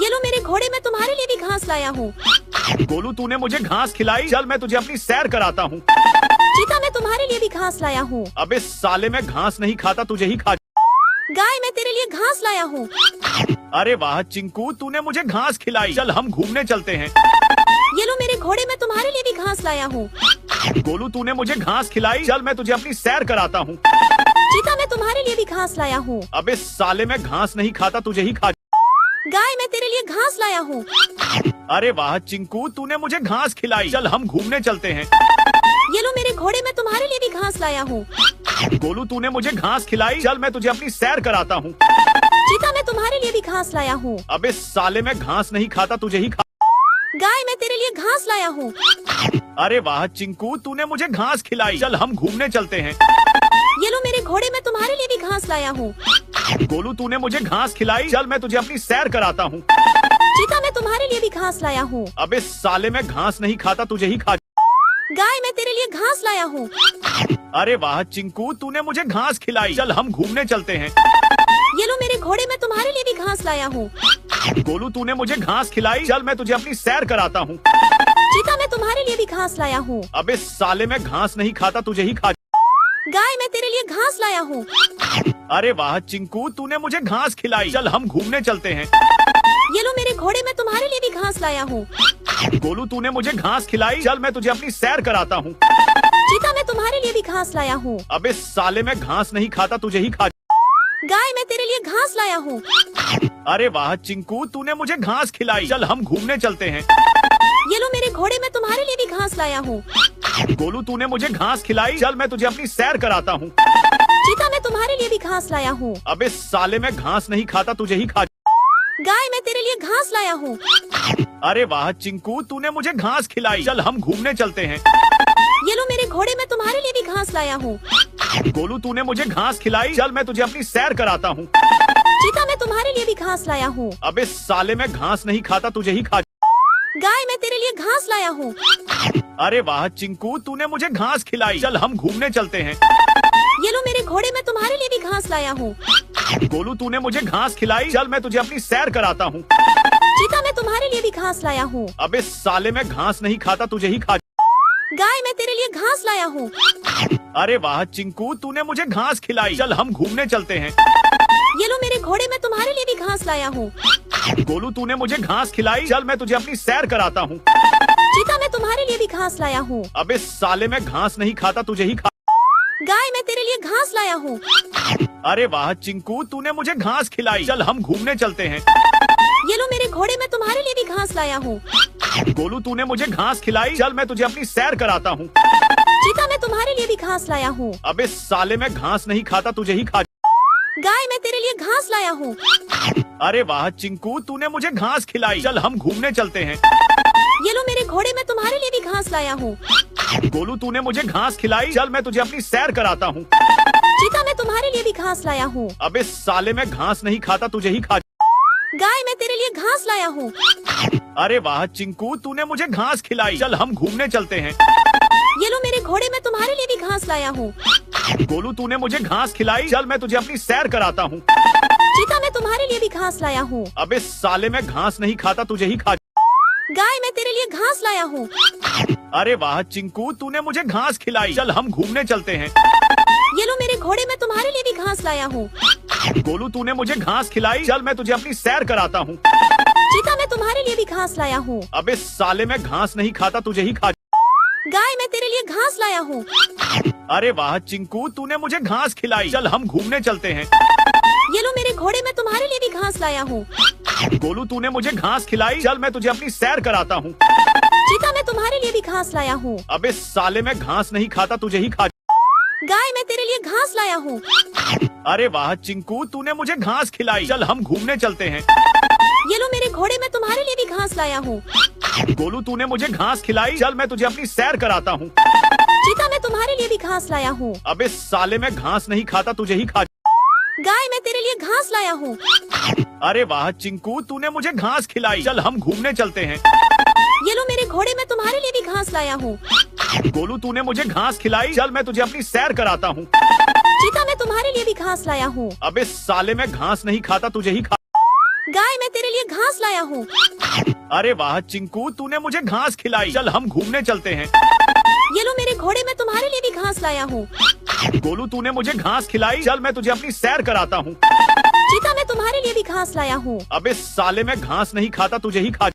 ये लो मेरे घोड़े, मैं तुम्हारे लिए भी घास लाया हूँ। गोलू तूने मुझे घास खिलाई, चल मैं तुझे अपनी सैर कराता हूँ। चीता, मैं तुम्हारे लिए भी घास लाया हूँ। अबे साले, मैं घास नहीं खाता, तुझे ही खा। गाय, मैं तेरे लिए घास लाया हूँ। अरे वाह चिंकू, तूने मुझे घास खिलाई, चल हम घूमने चलते हैं। ये लो मेरे घोड़े, मैं तुम्हारे लिए भी घास लाया हूँ। गोलू तूने मुझे घास खिलाई, चल मैं तुझे अपनी सैर कराता हूँ। चीता, मैं तुम्हारे लिए भी घास लाया हूँ। अबे साले, मैं घास नहीं खाता, तुझे ही खा। गाय, मैं तेरे लिए घास लाया हूँ। अरे वाह चिंकू, तूने मुझे घास खिलाई, चल हम घूमने चलते हैं। ये लो मेरे घोड़े, मैं तुम्हारे लिए भी घास लाया हूँ। गोलू तूने मुझे घास खिलाई, चल मैं तुझे अपनी सैर कराता हूँ। चीता, मैं तुम्हारे लिए भी घास लाया हूँ। अबे साले, मैं घास नहीं खाता, तुझे ही खा। गाय, मैं तेरे लिए घास लाया हूँ। अरे वाह चिंकू, तूने मुझे घास खिलाई, चल हम घूमने चलते हैं। ये लो मेरे घोड़े, मैं तुम्हारे लिए भी घास लाया हूँ। गोलू तूने मुझे घास खिलाई, चल मैं तुझे अपनी सैर कराता हूँ। चीता, मैं तुम्हारे लिए भी घास लाया हूँ। अबे साले, मैं घास नहीं खाता, तुझे ही खा। गाय, मैं तेरे लिए घास लाया हूँ। अरे वाह चिंकू, तूने मुझे घास खिलाई, चल हम घूमने चलते हैं। ये लो मेरे घोड़े, मैं तुम्हारे लिए भी घास लाया हूँ। गोलू तूने मुझे घास खिलाई, चल मैं तुझे अपनी सैर कराता हूँ। चीता, मैं तुम्हारे लिए भी घास लाया हूँ। अबे साले, मैं घास नहीं खाता, तुझे ही खा। गाय, मैं तेरे लिए घास लाया हूँ। अरे वाह चिंकू, तूने मुझे घास खिलाई, चल हम घूमने चलते हैं। ये लो मेरे घोड़े, मैं तुम्हारे लिए भी घास लाया हूँ। गोलू तूने मुझे घास खिलाई, चल मैं तुझे अपनी सैर कराता हूँ। चीता, मैं तुम्हारे लिए भी घास लाया हूँ। अबे साले, मैं घास नहीं खाता, तुझे ही खा। गाय, मैं तेरे लिए घास लाया हूँ। अरे वाह चिंकू, तूने मुझे घास खिलाई, चल हम घूमने चलते हैं। ये लो मेरे घोड़े, मैं तुम्हारे लिए भी घास लाया हूँ। गोलू तूने मुझे घास खिलाई, चल मैं तुझे अपनी सैर कराता हूँ। चीता, मैं तुम्हारे लिए भी घास लाया हूँ। अबे साले, मैं घास नहीं खाता, तुझे ही खा। गाय, मैं तेरे लिए घास लाया हूँ। अरे वाह चिंकू, तूने मुझे घास खिलाई, चल हम घूमने चलते हैं। ये लो मेरे घोड़े, मैं तुम्हारे लिए भी घास लाया हूँ। गोलू तूने मुझे घास खिलाई, चल मैं तुझे अपनी सैर कराता हूँ। चीता, मैं तुम्हारे लिए भी घास लाया हूँ। अबे साले, मैं घास नहीं खाता, तुझे ही खा। गाय मैं तेरे लिए घास लाया हूँ। अरे वाह चिंकू, तूने मुझे घास खिलाई। चल हम घूमने चलते हैं। ये लो मेरे घोड़े, मैं तुम्हारे लिए भी घास लाया हूँ। गोलू, तूने मुझे घास खिलाई। चल मैं तुझे अपनी सैर कराता हूँ। चीता मैं तुम्हारे लिए भी घास लाया हूँ। अबे साले, मैं घास नहीं खाता, तुझे ही खा। गाय मैं तेरे लिए घास लाया हूँ। अरे वाह चिंकू, तूने मुझे घास खिलाई। चल हम घूमने चलते हैं। ये लो मेरे घोड़े, मैं तुम्हारे लिए भी घास लाया हूँ। गोलू, तूने मुझे घास खिलाई। चल मैं तुझे अपनी सैर कराता हूँ। चीता मैं तुम्हारे लिए भी घास लाया हूँ। अबे साले, मैं घास नहीं खाता, तुझे ही खा। गाय मैं तेरे लिए घास लाया हूँ। अरे वाह चिंकू, तूने मुझे घास खिलाई। चल हम घूमने चलते हैं। ये लो मेरे घोड़े, मैं तुम्हारे लिए भी घास लाया हूँ। गोलू, तूने मुझे घास खिलाई। चल मैं तुझे अपनी सैर कराता हूँ। चीता मैं तुम्हारे लिए भी घास लाया हूँ। अबे साले, मैं घास नहीं खाता, तुझे ही खा। गाय मैं तेरे लिए घास लाया हूँ। अरे वाह चिंकू, तूने मुझे घास खिलाई। चल हम घूमने चलते हैं। ये लो मेरे घोड़े, मैं तुम्हारे लिए भी घास लाया हूँ। गोलू, तूने मुझे घास खिलाई। चल मैं तुझे अपनी सैर कराता हूँ। चीता मैं तुम्हारे लिए भी घास लाया हूँ। अबे साले, मैं घास नहीं खाता, तुझे ही खा। गाय मैं तेरे लिए घास लाया हूँ। अरे वाह चिंकू, तूने मुझे घास खिलाई। चल हम घूमने चलते हैं। ये लो मेरे घोड़े, मैं तुम्हारे लिए भी घास लाया हूँ। गोलू, तूने मुझे घास खिलाई। चल मैं तुझे अपनी सैर कराता हूँ। चीता मैं तुम्हारे लिए भी घास लाया हूँ। अबे साले, मैं घास नहीं खाता, तुझे ही खा। गाय मैं तेरे लिए घास लाया हूँ। अरे वाह चिंकू, तूने मुझे घास खिलाई। चल हम घूमने चलते हैं। ये लो मेरे घोड़े, मैं तुम्हारे लिए भी घास लाया हूँ। गोलू, तूने मुझे घास खिलाई। चल मैं तुझे अपनी सैर कराता हूँ। चीता मैं तुम्हारे लिए भी घास लाया हूँ। अबे साले, मैं घास नहीं खाता, तुझे ही खा। गाय मैं तेरे लिए घास लाया हूँ। अरे वाह चिंकू, तूने मुझे घास खिलाई। चल हम घूमने चलते हैं। ये लो मेरे घोड़े, मैं तुम्हारे लिए भी घास लाया हूँ। गोलू, तूने मुझे घास खिलाई। चल मैं तुझे अपनी सैर कराता हूँ। चीता मैं तुम्हारे लिए भी घास लाया हूँ। अबे साले, मैं घास नहीं खाता, तुझे ही खा। गाय मैं तेरे लिए घास लाया हूँ। अरे वाह चिंकू, तूने मुझे घास खिलाई। चल हम घूमने चलते हैं। ये लो मेरे घोड़े, मैं तुम्हारे लिए भी घास लाया हूँ। गोलू, तूने मुझे घास खिलाई। चल मैं तुझे अपनी सैर कराता हूँ। चीता मैं तुम्हारे लिए भी घास लाया हूँ। अबे साले, मैं घास नहीं खाता, तुझे ही खा। गाय मैं तेरे लिए घास लाया हूँ। अरे वाह चिंकू, तूने मुझे घास खिलाई। चल हम घूमने चलते हैं। ये लो मेरे घोड़े, मैं तुम्हारे लिए भी घास लाया हूँ। गोलू, तूने मुझे घास खिलाई। चल मैं तुझे अपनी सैर कराता हूँ। चीता मैं तुम्हारे लिए भी घास लाया हूँ। अबे साले, मैं घास नहीं खाता, तुझे ही खा। गाय मैं तेरे लिए घास लाया हूँ। अरे वाह चिंकू, तूने मुझे घास खिलाई। चल हम घूमने चलते हैं। ये लो मेरे घोड़े, मैं तुम्हारे लिए भी घास लाया हूँ। गोलू, तूने मुझे घास खिलाई। चल मैं तुझे अपनी सैर कराता हूँ। चीता मैं तुम्हारे लिए भी घास लाया हूँ। अबे साले, मैं घास नहीं खाता, तुझे ही खा।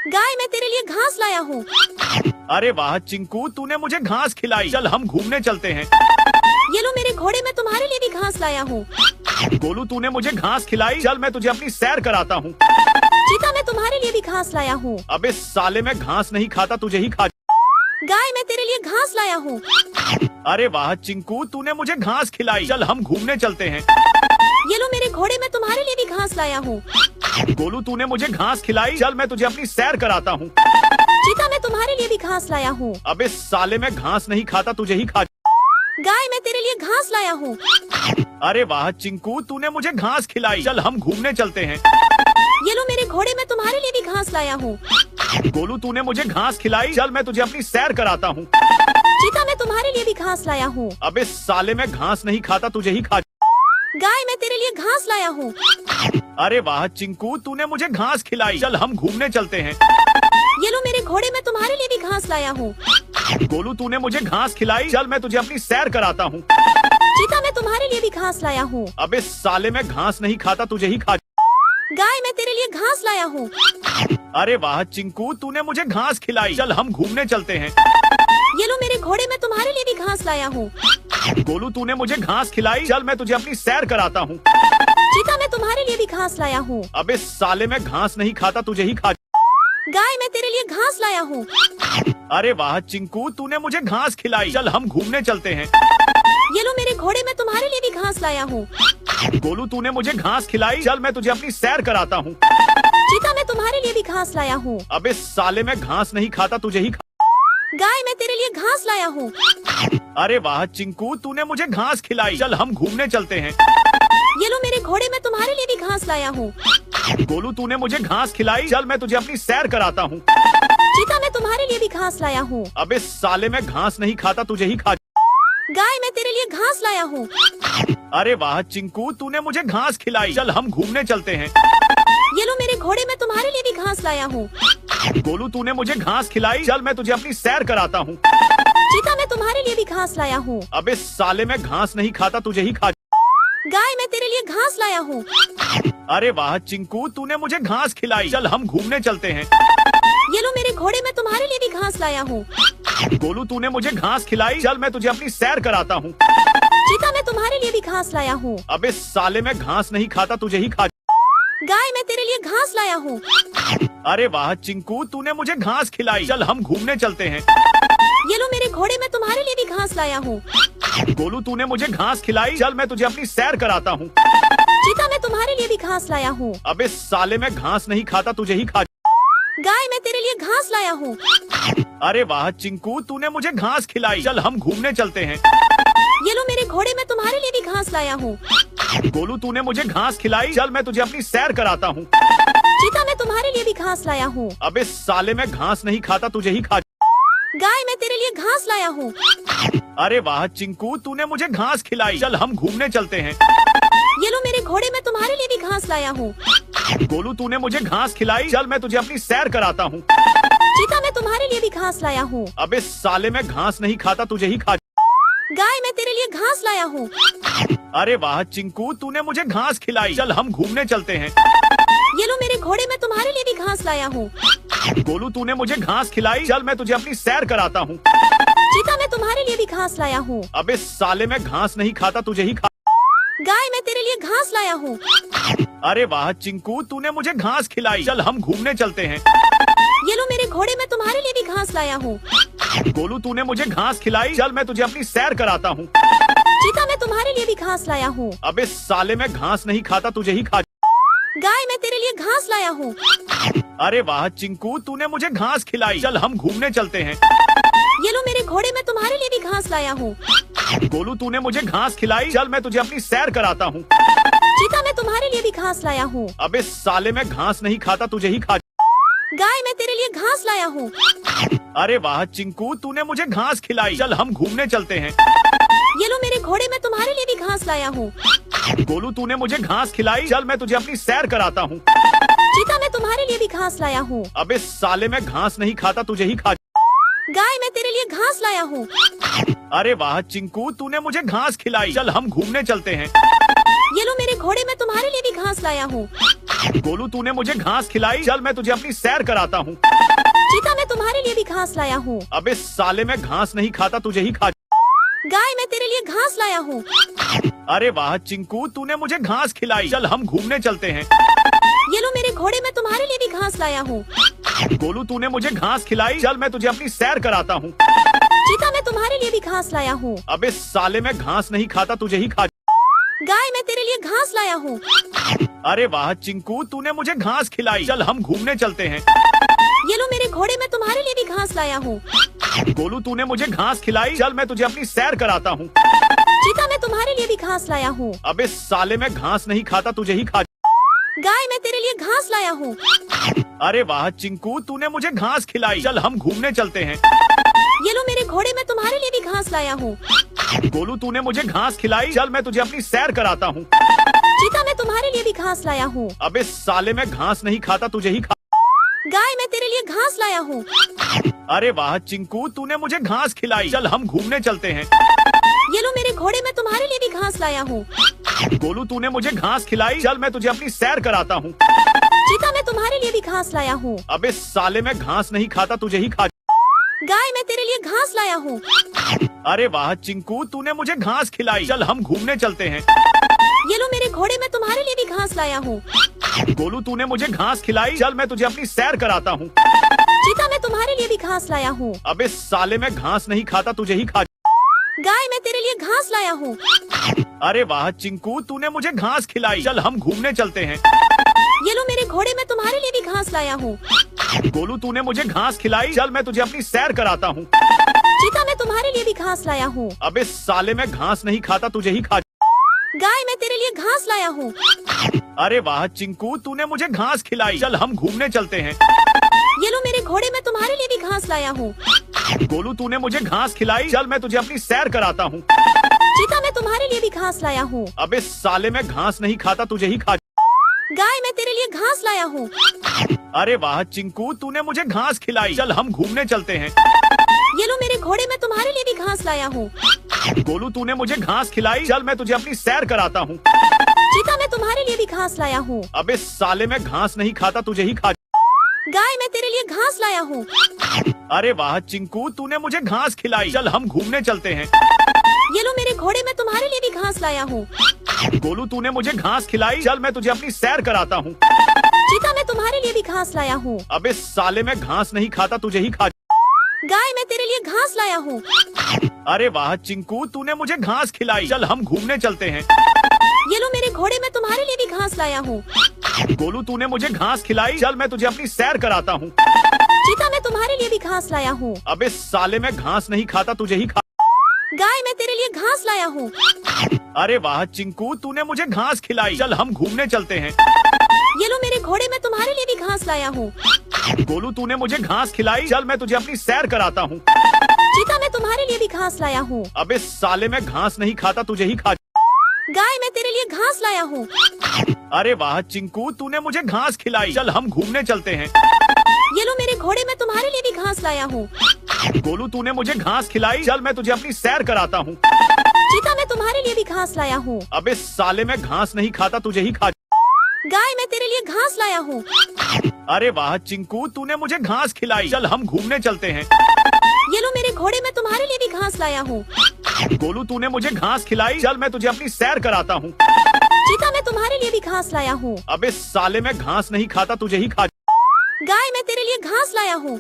गाय मैं तेरे लिए घास लाया हूँ। अरे वाह चिंकू, तूने मुझे घास खिलाई। चल हम घूमने चलते हैं। ये लो मेरे घोड़े, मैं तुम्हारे लिए भी घास लाया हूँ। गोलू, तूने मुझे घास खिलाई। चल मैं तुझे अपनी सैर कराता हूँ। चीता मैं तुम्हारे लिए भी घास लाया हूँ। अबे साले, मैं घास नहीं खाता, तुझे ही खा। गाय मैं तेरे लिए घास लाया हूँ। अरे वाह चिंकू, तूने मुझे घास खिलाई। चल हम घूमने चलते हैं। ये लो मेरे घोड़े, मैं तुम्हारे लिए भी घास लाया हूँ। गोलू, तूने मुझे घास खिलाई। चल मैं तुझे अपनी सैर कराता हूँ। चीता मैं तुम्हारे लिए भी घास लाया हूँ। अबे साले, मैं घास नहीं खाता, तुझे ही खा। गाय मैं तेरे लिए घास लाया हूँ। अरे वाह चिंकू, तूने मुझे घास खिलाई। चल हम घूमने चलते हैं। ये लो मेरे घोड़े, मैं तुम्हारे लिए भी घास लाया हूँ। गोलू, तूने मुझे घास खिलाई। चल मैं तुझे अपनी सैर कराता हूँ। चीता मैं तुम्हारे लिए भी घास लाया हूँ। अबे साले, मैं घास नहीं खाता, तुझे ही खा। गाय मैं तेरे लिए घास लाया हूँ। अरे वाह चिंकू, तूने मुझे घास खिलाई। चल हम घूमने चलते हैं। ये लो मेरे घोड़े, मैं तुम्हारे लिए भी घास लाया हूँ। गोलू, तूने मुझे घास खिलाई। चल मैं तुझे अपनी सैर कराता हूँ। चीता मैं तुम्हारे लिए भी घास लाया हूँ। अबे साले, मैं घास नहीं खाता, तुझे ही खा। गाय मैं तेरे लिए घास लाया हूँ। अरे वाह चिंकू, तूने मुझे घास खिलाई। चल हम घूमने चलते हैं। ये लो मेरे घोड़े, मैं तुम्हारे लिए भी घास लाया हूँ। गोलू, तूने मुझे घास खिलाई। चल मैं तुझे अपनी सैर कराता हूँ। चीता मैं तुम्हारे लिए भी घास लाया हूँ। अबे साले, मैं घास नहीं खाता, तुझे ही खा। गाय मैं तेरे लिए घास लाया हूँ। अरे वाह चिंकू, तूने मुझे घास खिलाई। चल हम घूमने चलते हैं। ये लो मेरे घोड़े, मैं तुम्हारे लिए भी घास लाया हूँ। गोलू, तूने मुझे घास खिलाई। चल मैं तुझे अपनी सैर कराता हूँ। चीता मैं तुम्हारे लिए भी घास लाया हूँ। अबे साले, मैं घास नहीं खाता, तुझे ही खा। गाय मैं तेरे लिए घास लाया हूँ। अरे वाह चिंकू, तूने मुझे घास खिलाई। चल हम घूमने चलते हैं। ये लो मेरे घोड़े, मैं तुम्हारे लिए भी घास लाया हूँ। गोलू, तूने मुझे घास खिलाई। चल मैं तुझे अपनी सैर कराता हूँ। चीता, मैं तुम्हारे लिए भी घास लाया हूँ। अबे साले, मैं घास नहीं खाता, तुझे ही खा। गाय, मैं तेरे लिए घास लाया हूँ। अरे वाह चिंकू, तूने मुझे घास खिलाई। चल हम घूमने चलते हैं। ये लो मेरे घोड़े, मैं तुम्हारे लिए भी घास लाया हूँ। गोलू, तूने मुझे घास खिलाई। चल मैं तुझे अपनी सैर कराता हूँ। चीता, मैं तुम्हारे लिए भी घास लाया हूँ। अबे साले, मैं घास नहीं खाता, तुझे ही खा। गाय, मैं तेरे लिए घास लाया हूँ। अरे वाह चिंकू, तूने मुझे घास खिलाई। चल हम घूमने चलते हैं। ये लो मेरे घोड़े, मैं तुम्हारे लिए भी घास लाया हूँ। गोलू, तूने मुझे घास खिलाई। चल मैं तुझे अपनी सैर कराता हूँ। चीता, मैं तुम्हारे लिए भी घास लाया हूँ। अबे साले, मैं घास नहीं खाता, तुझे ही खा। गाय, मैं तेरे लिए घास लाया हूँ। अरे वाह चिंकू, तूने मुझे घास खिलाई। चल हम घूमने चलते हैं। ये लो मेरे घोड़े, मैं तुम्हारे लिए भी घास लाया हूँ। गोलू, तूने मुझे घास खिलाई। चल मैं तुझे अपनी सैर कराता हूँ। चीता, मैं तुम्हारे लिए भी घास लाया हूँ। अबे साले, मैं घास नहीं खाता, तुझे ही खा। गाय, मैं तेरे लिए घास लाया हूँ। अरे वाह चिंकू, तूने मुझे घास खिलाई। चल हम घूमने चलते हैं। ये लो मेरे घोड़े, मैं तुम्हारे लिए भी घास लाया हूँ। गोलू, तूने मुझे घास खिलाई। चल मैं तुझे अपनी सैर कराता हूँ। चीता, मैं तुम्हारे लिए भी घास लाया हूँ। अबे साले, मैं घास नहीं खाता, तुझे ही खा। गाय, मैं तेरे लिए घास लाया हूँ। अरे वाह चिंकू, तूने मुझे घास खिलाई। चल हम घूमने चलते हैं। ये लो मेरे घोड़े, मैं तुम्हारे लिए भी घास लाया हूँ। गोलू, तूने मुझे घास खिलाई। चल मैं तुझे अपनी सैर कराता हूँ। चीता, मैं तुम्हारे लिए भी घास लाया हूँ। अबे साले, मैं घास नहीं खाता, तुझे ही खा। गाय, मैं तेरे लिए घास लाया हूँ। अरे वाह चिंकू, तूने मुझे घास खिलाई। चल हम घूमने चलते हैं। ये लो मेरे घोड़े, मैं तुम्हारे लिए भी घास लाया हूँ। गोलू, तूने मुझे घास खिलाई। चल मैं तुझे अपनी सैर कराता हूँ। चीता, मैं तुम्हारे लिए भी घास लाया हूँ। अबे साले, मैं घास नहीं खाता, तुझे ही खा। गाय, मैं तेरे लिए घास लाया हूँ। अरे वाह चिंकू, तूने मुझे घास खिलाई। चल हम घूमने चलते हैं। ये लो मेरे घोड़े, मैं तुम्हारे लिए भी घास लाया हूँ। गोलू, तूने मुझे घास खिलाई। चल मैं तुझे अपनी सैर कराता हूँ। चीता, मैं तुम्हारे लिए भी घास लाया हूँ। अबे साले, मैं घास नहीं खाता, तुझे ही खा। गाय, मैं तेरे लिए घास लाया हूँ। अरे वाह चिंकू, तूने मुझे घास खिलाई। चल हम घूमने चलते हैं। ये लो मेरे घोड़े, मैं तुम्हारे लिए भी घास लाया हूँ। गोलू, तूने मुझे घास खिलाई। चल मैं तुझे अपनी सैर कराता हूँ। चीता, मैं तुम्हारे लिए भी घास लाया हूँ। अबे साले, मैं घास नहीं खाता, तुझे ही खा। गाय, मैं तेरे लिए घास लाया हूँ। अरे वाह चिंकू, तूने मुझे घास खिलाई। चल हम घूमने चलते हैं। ये लो मेरे घोड़े, मैं तुम्हारे लिए भी घास लाया हूँ। गोलू, तूने मुझे घास खिलाई। चल मैं तुझे अपनी सैर कराता हूँ। चीता, मैं तुम्हारे लिए भी घास लाया हूँ। अबे साले, मैं घास नहीं खाता, तुझे ही खा। गाय, मैं तेरे लिए घास लाया हूँ। अरे वाह चिंकू, तूने मुझे घास खिलाई। चल हम घूमने चलते हैं। ये लो मेरे घोड़े, मैं तुम्हारे लिए भी घास लाया हूँ। गोलू, तूने मुझे घास खिलाई। चल मैं तुझे अपनी सैर कराता हूँ। चीता, मैं तुम्हारे लिए भी घास लाया हूँ। अबे साले, मैं घास नहीं खाता, तुझे ही खा। गाय, मैं तेरे लिए घास लाया हूँ। अरे वाह चिंकू, तूने मुझे घास खिलाई। चल हम घूमने चलते हैं। ये लो मेरे घोड़े, मैं तुम्हारे लिए भी घास लाया हूँ। गोलू, तूने मुझे घास खिलाई। चल मैं तुझे अपनी सैर कराता हूँ। चीता, मैं तुम्हारे लिए भी घास लाया हूँ। अबे साले, मैं घास नहीं खाता, तुझे ही खा। गाय, मैं तेरे लिए घास लाया हूँ। अरे वाह चिंकू, तूने मुझे घास खिलाई। चल हम घूमने चलते हैं। ये लो मेरे घोड़े, मैं तुम्हारे लिए भी घास लाया हूँ। गोलू, तूने मुझे घास खिलाई। चल मैं तुझे अपनी सैर कराता हूँ। चीता, मैं तुम्हारे लिए भी घास लाया हूँ। अबे साले, मैं घास नहीं खाता, तुझे ही खा। गाय, मैं तेरे लिए घास लाया हूँ। अरे वाह चिंकू, तूने मुझे घास खिलाई। चल हम घूमने चलते हैं। ये लो मेरे घोड़े, मैं तुम्हारे लिए भी घास लाया हूँ। गोलू, तूने मुझे घास खिलाई। चल मैं तुझे अपनी सैर कराता हूँ। चीता, मैं तुम्हारे लिए भी घास लाया हूँ। अबे साले, मैं घास नहीं खाता, तुझे ही खा। गाय, मैं तेरे लिए घास लाया हूँ। अरे वाह चिंकू, तूने मुझे घास खिलाई। चल हम घूमने चलते हैं। ये लो मेरे घोड़े, मैं तुम्हारे लिए भी घास लाया हूँ। गोलू, तूने मुझे घास खिलाई। चल मैं तुझे अपनी सैर कराता हूँ। चीता, मैं तुम्हारे लिए भी घास लाया हूँ। अबे साले, मैं घास नहीं खाता, तुझे ही खा। गाय, मैं तेरे लिए घास लाया हूँ। अरे वाह चिंकू, तूने मुझे घास खिलाई। चल हम घूमने चलते हैं। ये लो मेरे घोड़े, मैं तुम्हारे लिए भी घास लाया हूँ। गोलू, तूने मुझे घास खिलाई। चल मैं तुझे अपनी सैर कराता हूँ। चीता, मैं तुम्हारे लिए भी घास लाया हूँ। अबे साले, मैं घास नहीं खाता, तुझे ही खा। गाय, मैं तेरे लिए घास लाया हूँ। अरे वाह चिंकू, तूने मुझे घास खिलाई। चल हम घूमने चलते हैं। ये लो मेरे घोड़े, मैं तुम्हारे लिए भी घास लाया हूँ। गोलू, तूने मुझे घास खिलाई। चल मैं तुझे अपनी सैर कराता हूँ। चीता, मैं तुम्हारे लिए भी घास लाया हूँ। अबे साले, मैं घास नहीं खाता, तुझे ही खा। गाय, मैं तेरे लिए घास लाया हूँ। अरे वाह चिंकू, तूने मुझे घास खिलाई। चल हम घूमने चलते हैं। ये लो मेरे घोड़े मैं तुम्हारे लिए भी घास लाया हूँ। गोलू तूने मुझे घास खिलाई, चल मैं तुझे अपनी सैर कराता हूँ। चीता मैं तुम्हारे लिए भी घास लाया हूँ। अबे साले मैं घास नहीं खाता, तुझे ही खा। गाय मैं तेरे लिए घास लाया हूँ। अरे वाह चिंकू, तूने मुझे घास खिलाई, चल हम घूमने चलते हैं। ये लो मेरे घोड़े मैं तुम्हारे लिए भी घास लाया हूँ। गोलू तूने मुझे घास खिलाई, चल मैं तुझे अपनी सैर कराता हूँ। चीता मैं तुम्हारे लिए भी घास लाया हूँ। अबे साले मैं घास नहीं खाता, तुझे ही खा। गाय मैं तेरे लिए घास लाया हूँ। अरे वाह चिंकू, तूने मुझे घास खिलाई, चल हम घूमने चलते हैं। ये लो मेरे घोड़े मैं तुम्हारे लिए भी घास लाया हूँ। गोलू तूने मुझे घास खिलाई, चल मैं तुझे अपनी सैर कराता हूँ। चीता मैं तुम्हारे लिए भी घास लाया हूँ। अबे साले मैं घास नहीं खाता, तुझे ही खा। गाय मैं तेरे लिए घास लाया हूँ। अरे वाह चिंकू, तूने मुझे घास खिलाई, चल हम घूमने चलते हैं। ये लो मेरे घोड़े मैं तुम्हारे लिए भी घास लाया हूँ। गोलू तूने मुझे घास खिलाई, चल मैं तुझे अपनी सैर कराता हूँ। चीता मैं तुम्हारे लिए भी घास लाया हूँ। अबे साले मैं घास नहीं खाता, तुझे ही खा। गाय मैं तेरे लिए घास लाया हूँ। अरे वाह चिंकू, तूने मुझे घास खिलाई, चल हम घूमने चलते हैं। ये लो मेरे घोड़े मैं तुम्हारे लिए भी घास लाया हूँ। गोलू तूने मुझे घास खिलाई, चल मैं तुझे अपनी सैर कराता हूँ। चीता मैं तुम्हारे लिए भी घास लाया हूँ। अबे साले मैं घास नहीं खाता, तुझे ही खा। गाय मैं तेरे लिए घास लाया हूँ। अरे वाह चिंकू, तूने मुझे घास खिलाई, चल हम घूमने चलते हैं। ये लो मेरे घोड़े मैं तुम्हारे लिए भी घास लाया हूँ। गोलू तूने मुझे घास खिलाई, चल मैं तुझे अपनी सैर कराता हूँ। चीता मैं तुम्हारे लिए भी घास लाया हूँ। अबे साले मैं घास नहीं खाता, तुझे ही खा। गाय मैं तेरे लिए घास लाया हूँ। अरे वाह चिंकू, तूने मुझे घास खिलाई, चल हम घूमने चलते हैं। ये लो मेरे घोड़े मैं तुम्हारे लिए भी घास लाया हूँ। गोलू तूने मुझे घास खिलाई, चल मैं तुझे अपनी सैर कराता हूँ। चीता मैं तुम्हारे लिए भी घास लाया हूँ। अबे साले मैं घास नहीं खाता, तुझे ही खा। गाय मैं तेरे लिए घास लाया हूँ।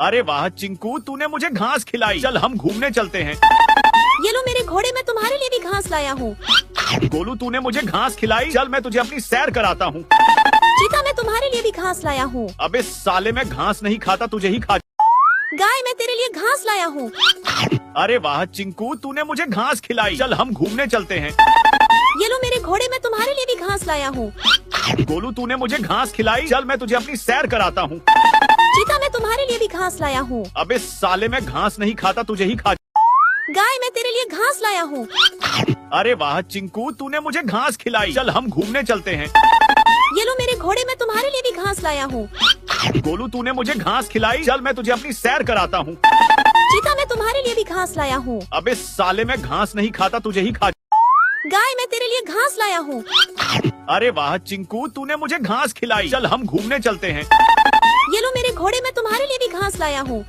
अरे वाह चिंकू, तूने मुझे घास खिलाई, चल हम घूमने चलते हैं। ये लो मेरे घोड़े मैं तुम्हारे लिए भी घास लाया हूँ। गोलू तूने मुझे घास खिलाई, चल मैं तुझे अपनी सैर कराता हूँ। चीता मैं तुम्हारे लिए भी घास लाया हूँ। अबे साले मैं घास नहीं खाता, तुझे ही खा। गाय मैं तेरे लिए घास लाया हूँ। अरे वाह चिंकू, तूने मुझे घास खिलाई, चल हम घूमने चलते हैं। ये लो मेरे घोड़े मैं तुम्हारे लिए भी घास लाया हूँ। गोलू तूने मुझे घास खिलाई, चल मैं तुझे अपनी सैर कराता हूँ। चीता मैं तुम्हारे लिए भी घास लाया हूँ। अबे साले मैं घास नहीं खाता, तुझे ही खा। गाय मैं तेरे लिए घास लाया हूँ। अरे वाह चिंकू, तूने मुझे घास खिलाई, चल हम घूमने चलते हैं। ये लो मेरे घोड़े मैं तुम्हारे लिए भी घास लाया हूँ। गोलू तूने मुझे घास खिलाई, चल मैं तुझे अपनी सैर कराता हूँ। चीता मैं तुम्हारे लिए भी घास लाया हूँ। अबे साले मैं घास नहीं खाता, तुझे ही खा। गाय मैं तेरे लिए घास लाया हूँ। अरे वाह चिंकू, तूने मुझे घास खिलाई, चल हम घूमने चलते हैं। ये लो मेरे घोड़े मैं तुम्हारे लिए भी घास लाया हूँ।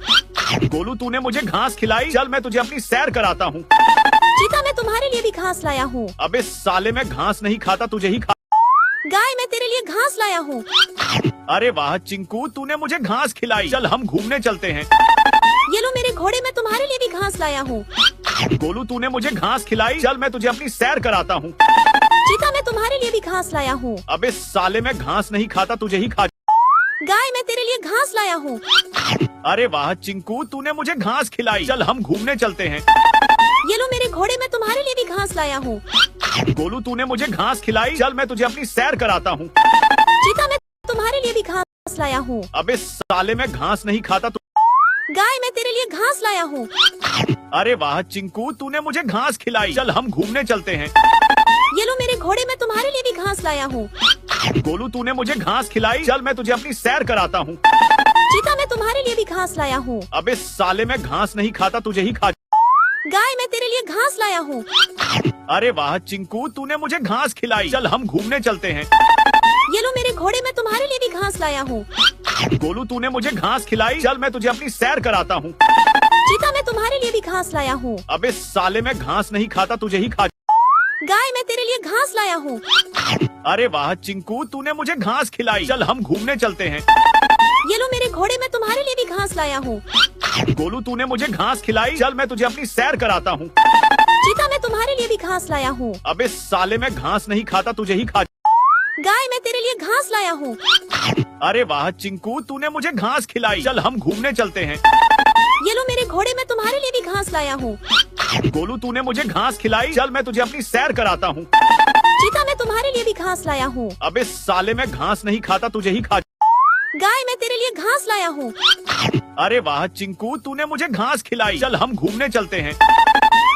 गोलू तूने मुझे घास खिलाई, चल मैं तुझे अपनी सैर कराता हूँ। चीता मैं तुम्हारे लिए भी घास लाया हूँ। अबे साले मैं घास नहीं खाता, तुझे ही खा। गाय मैं तेरे लिए घास लाया हूँ। अरे वाह चिंकू, तूने मुझे घास खिलाई, चल हम घूमने चलते हैं। ये लो मेरे घोड़े मैं तुम्हारे लिए भी घास लाया हूँ। गोलू तूने मुझे घास खिलाई, चल मैं तुझे अपनी सैर कराता हूँ। चीता मैं तुम्हारे लिए भी घास लाया हूँ। अबे साले मैं घास नहीं खाता, तुझे ही खा। गाय मैं तेरे लिए घास लाया हूँ। अरे वाह चिंकू, तूने मुझे घास खिलाई, चल हम घूमने चलते हैं। ये लो मेरे घोड़े मैं तुम्हारे लिए भी घास लाया हूँ। गोलू तूने मुझे घास खिलाई, चल मैं तुझे अपनी सैर कराता हूँ। चीता मैं तुम्हारे लिए भी घास लाया हूँ। अबे साले मैं घास नहीं खाता। गाय मैं तेरे लिए घास लाया हूँ। अरे वाह चिंकू, तूने मुझे घास खिलाई, चल हम घूमने चलते हैं। ये लो मेरे घोड़े मैं तुम्हारे लिए भी घास लाया हूँ। गोलू तूने मुझे घास खिलाई, चल मैं तुझे अपनी सैर कराता हूँ। चीता मैं तुम्हारे लिए भी घास लाया हूँ। अबे साले मैं घास नहीं खाता, तुझे ही खा। गाय मैं तेरे लिए घास लाया हूँ। अरे वाह चिंकू, तूने मुझे घास खिलाई, चल हम घूमने चलते हैं। ये लो मेरे घोड़े मैं तुम्हारे लिए भी घास लाया हूँ। गोलू तूने मुझे घास खिलाई, चल मैं तुझे अपनी सैर कराता हूँ। चीता मैं तुम्हारे लिए भी घास लाया हूँ। अबे साले मैं घास नहीं खाता, तुझे ही खा। गाय मैं तेरे लिए घास लाया हूँ। अरे वाह चिंकू, तूने मुझे घास खिलाई, चल हम घूमने चलते हैं। ये लो मेरे घोड़े मैं तुम्हारे लिए भी घास लाया हूँ। गोलू तूने मुझे घास खिलाई, चल मैं तुझे अपनी सैर कराता हूँ। चीता मैं तुम्हारे लिए भी घास लाया हूँ। अबे साले मैं घास नहीं खाता, तुझे ही खा। गाय मैं तेरे लिए घास लाया हूँ। अरे वाह चिंकू, तूने मुझे घास खिलाई, चल हम घूमने चलते हैं। ये लो मेरे घोड़े मैं तुम्हारे लिए भी घास लाया हूँ। गोलू तूने मुझे घास खिलाई, चल मैं तुझे अपनी सैर कराता हूँ। चीता मैं तुम्हारे लिए भी घास लाया हूँ। अबे साले मैं घास नहीं खाता, तुझे ही खा। गाय मैं तेरे लिए घास लाया हूँ। अरे वाह चिंकू, तूने मुझे घास खिलाई। चल हम घूमने चलते हैं।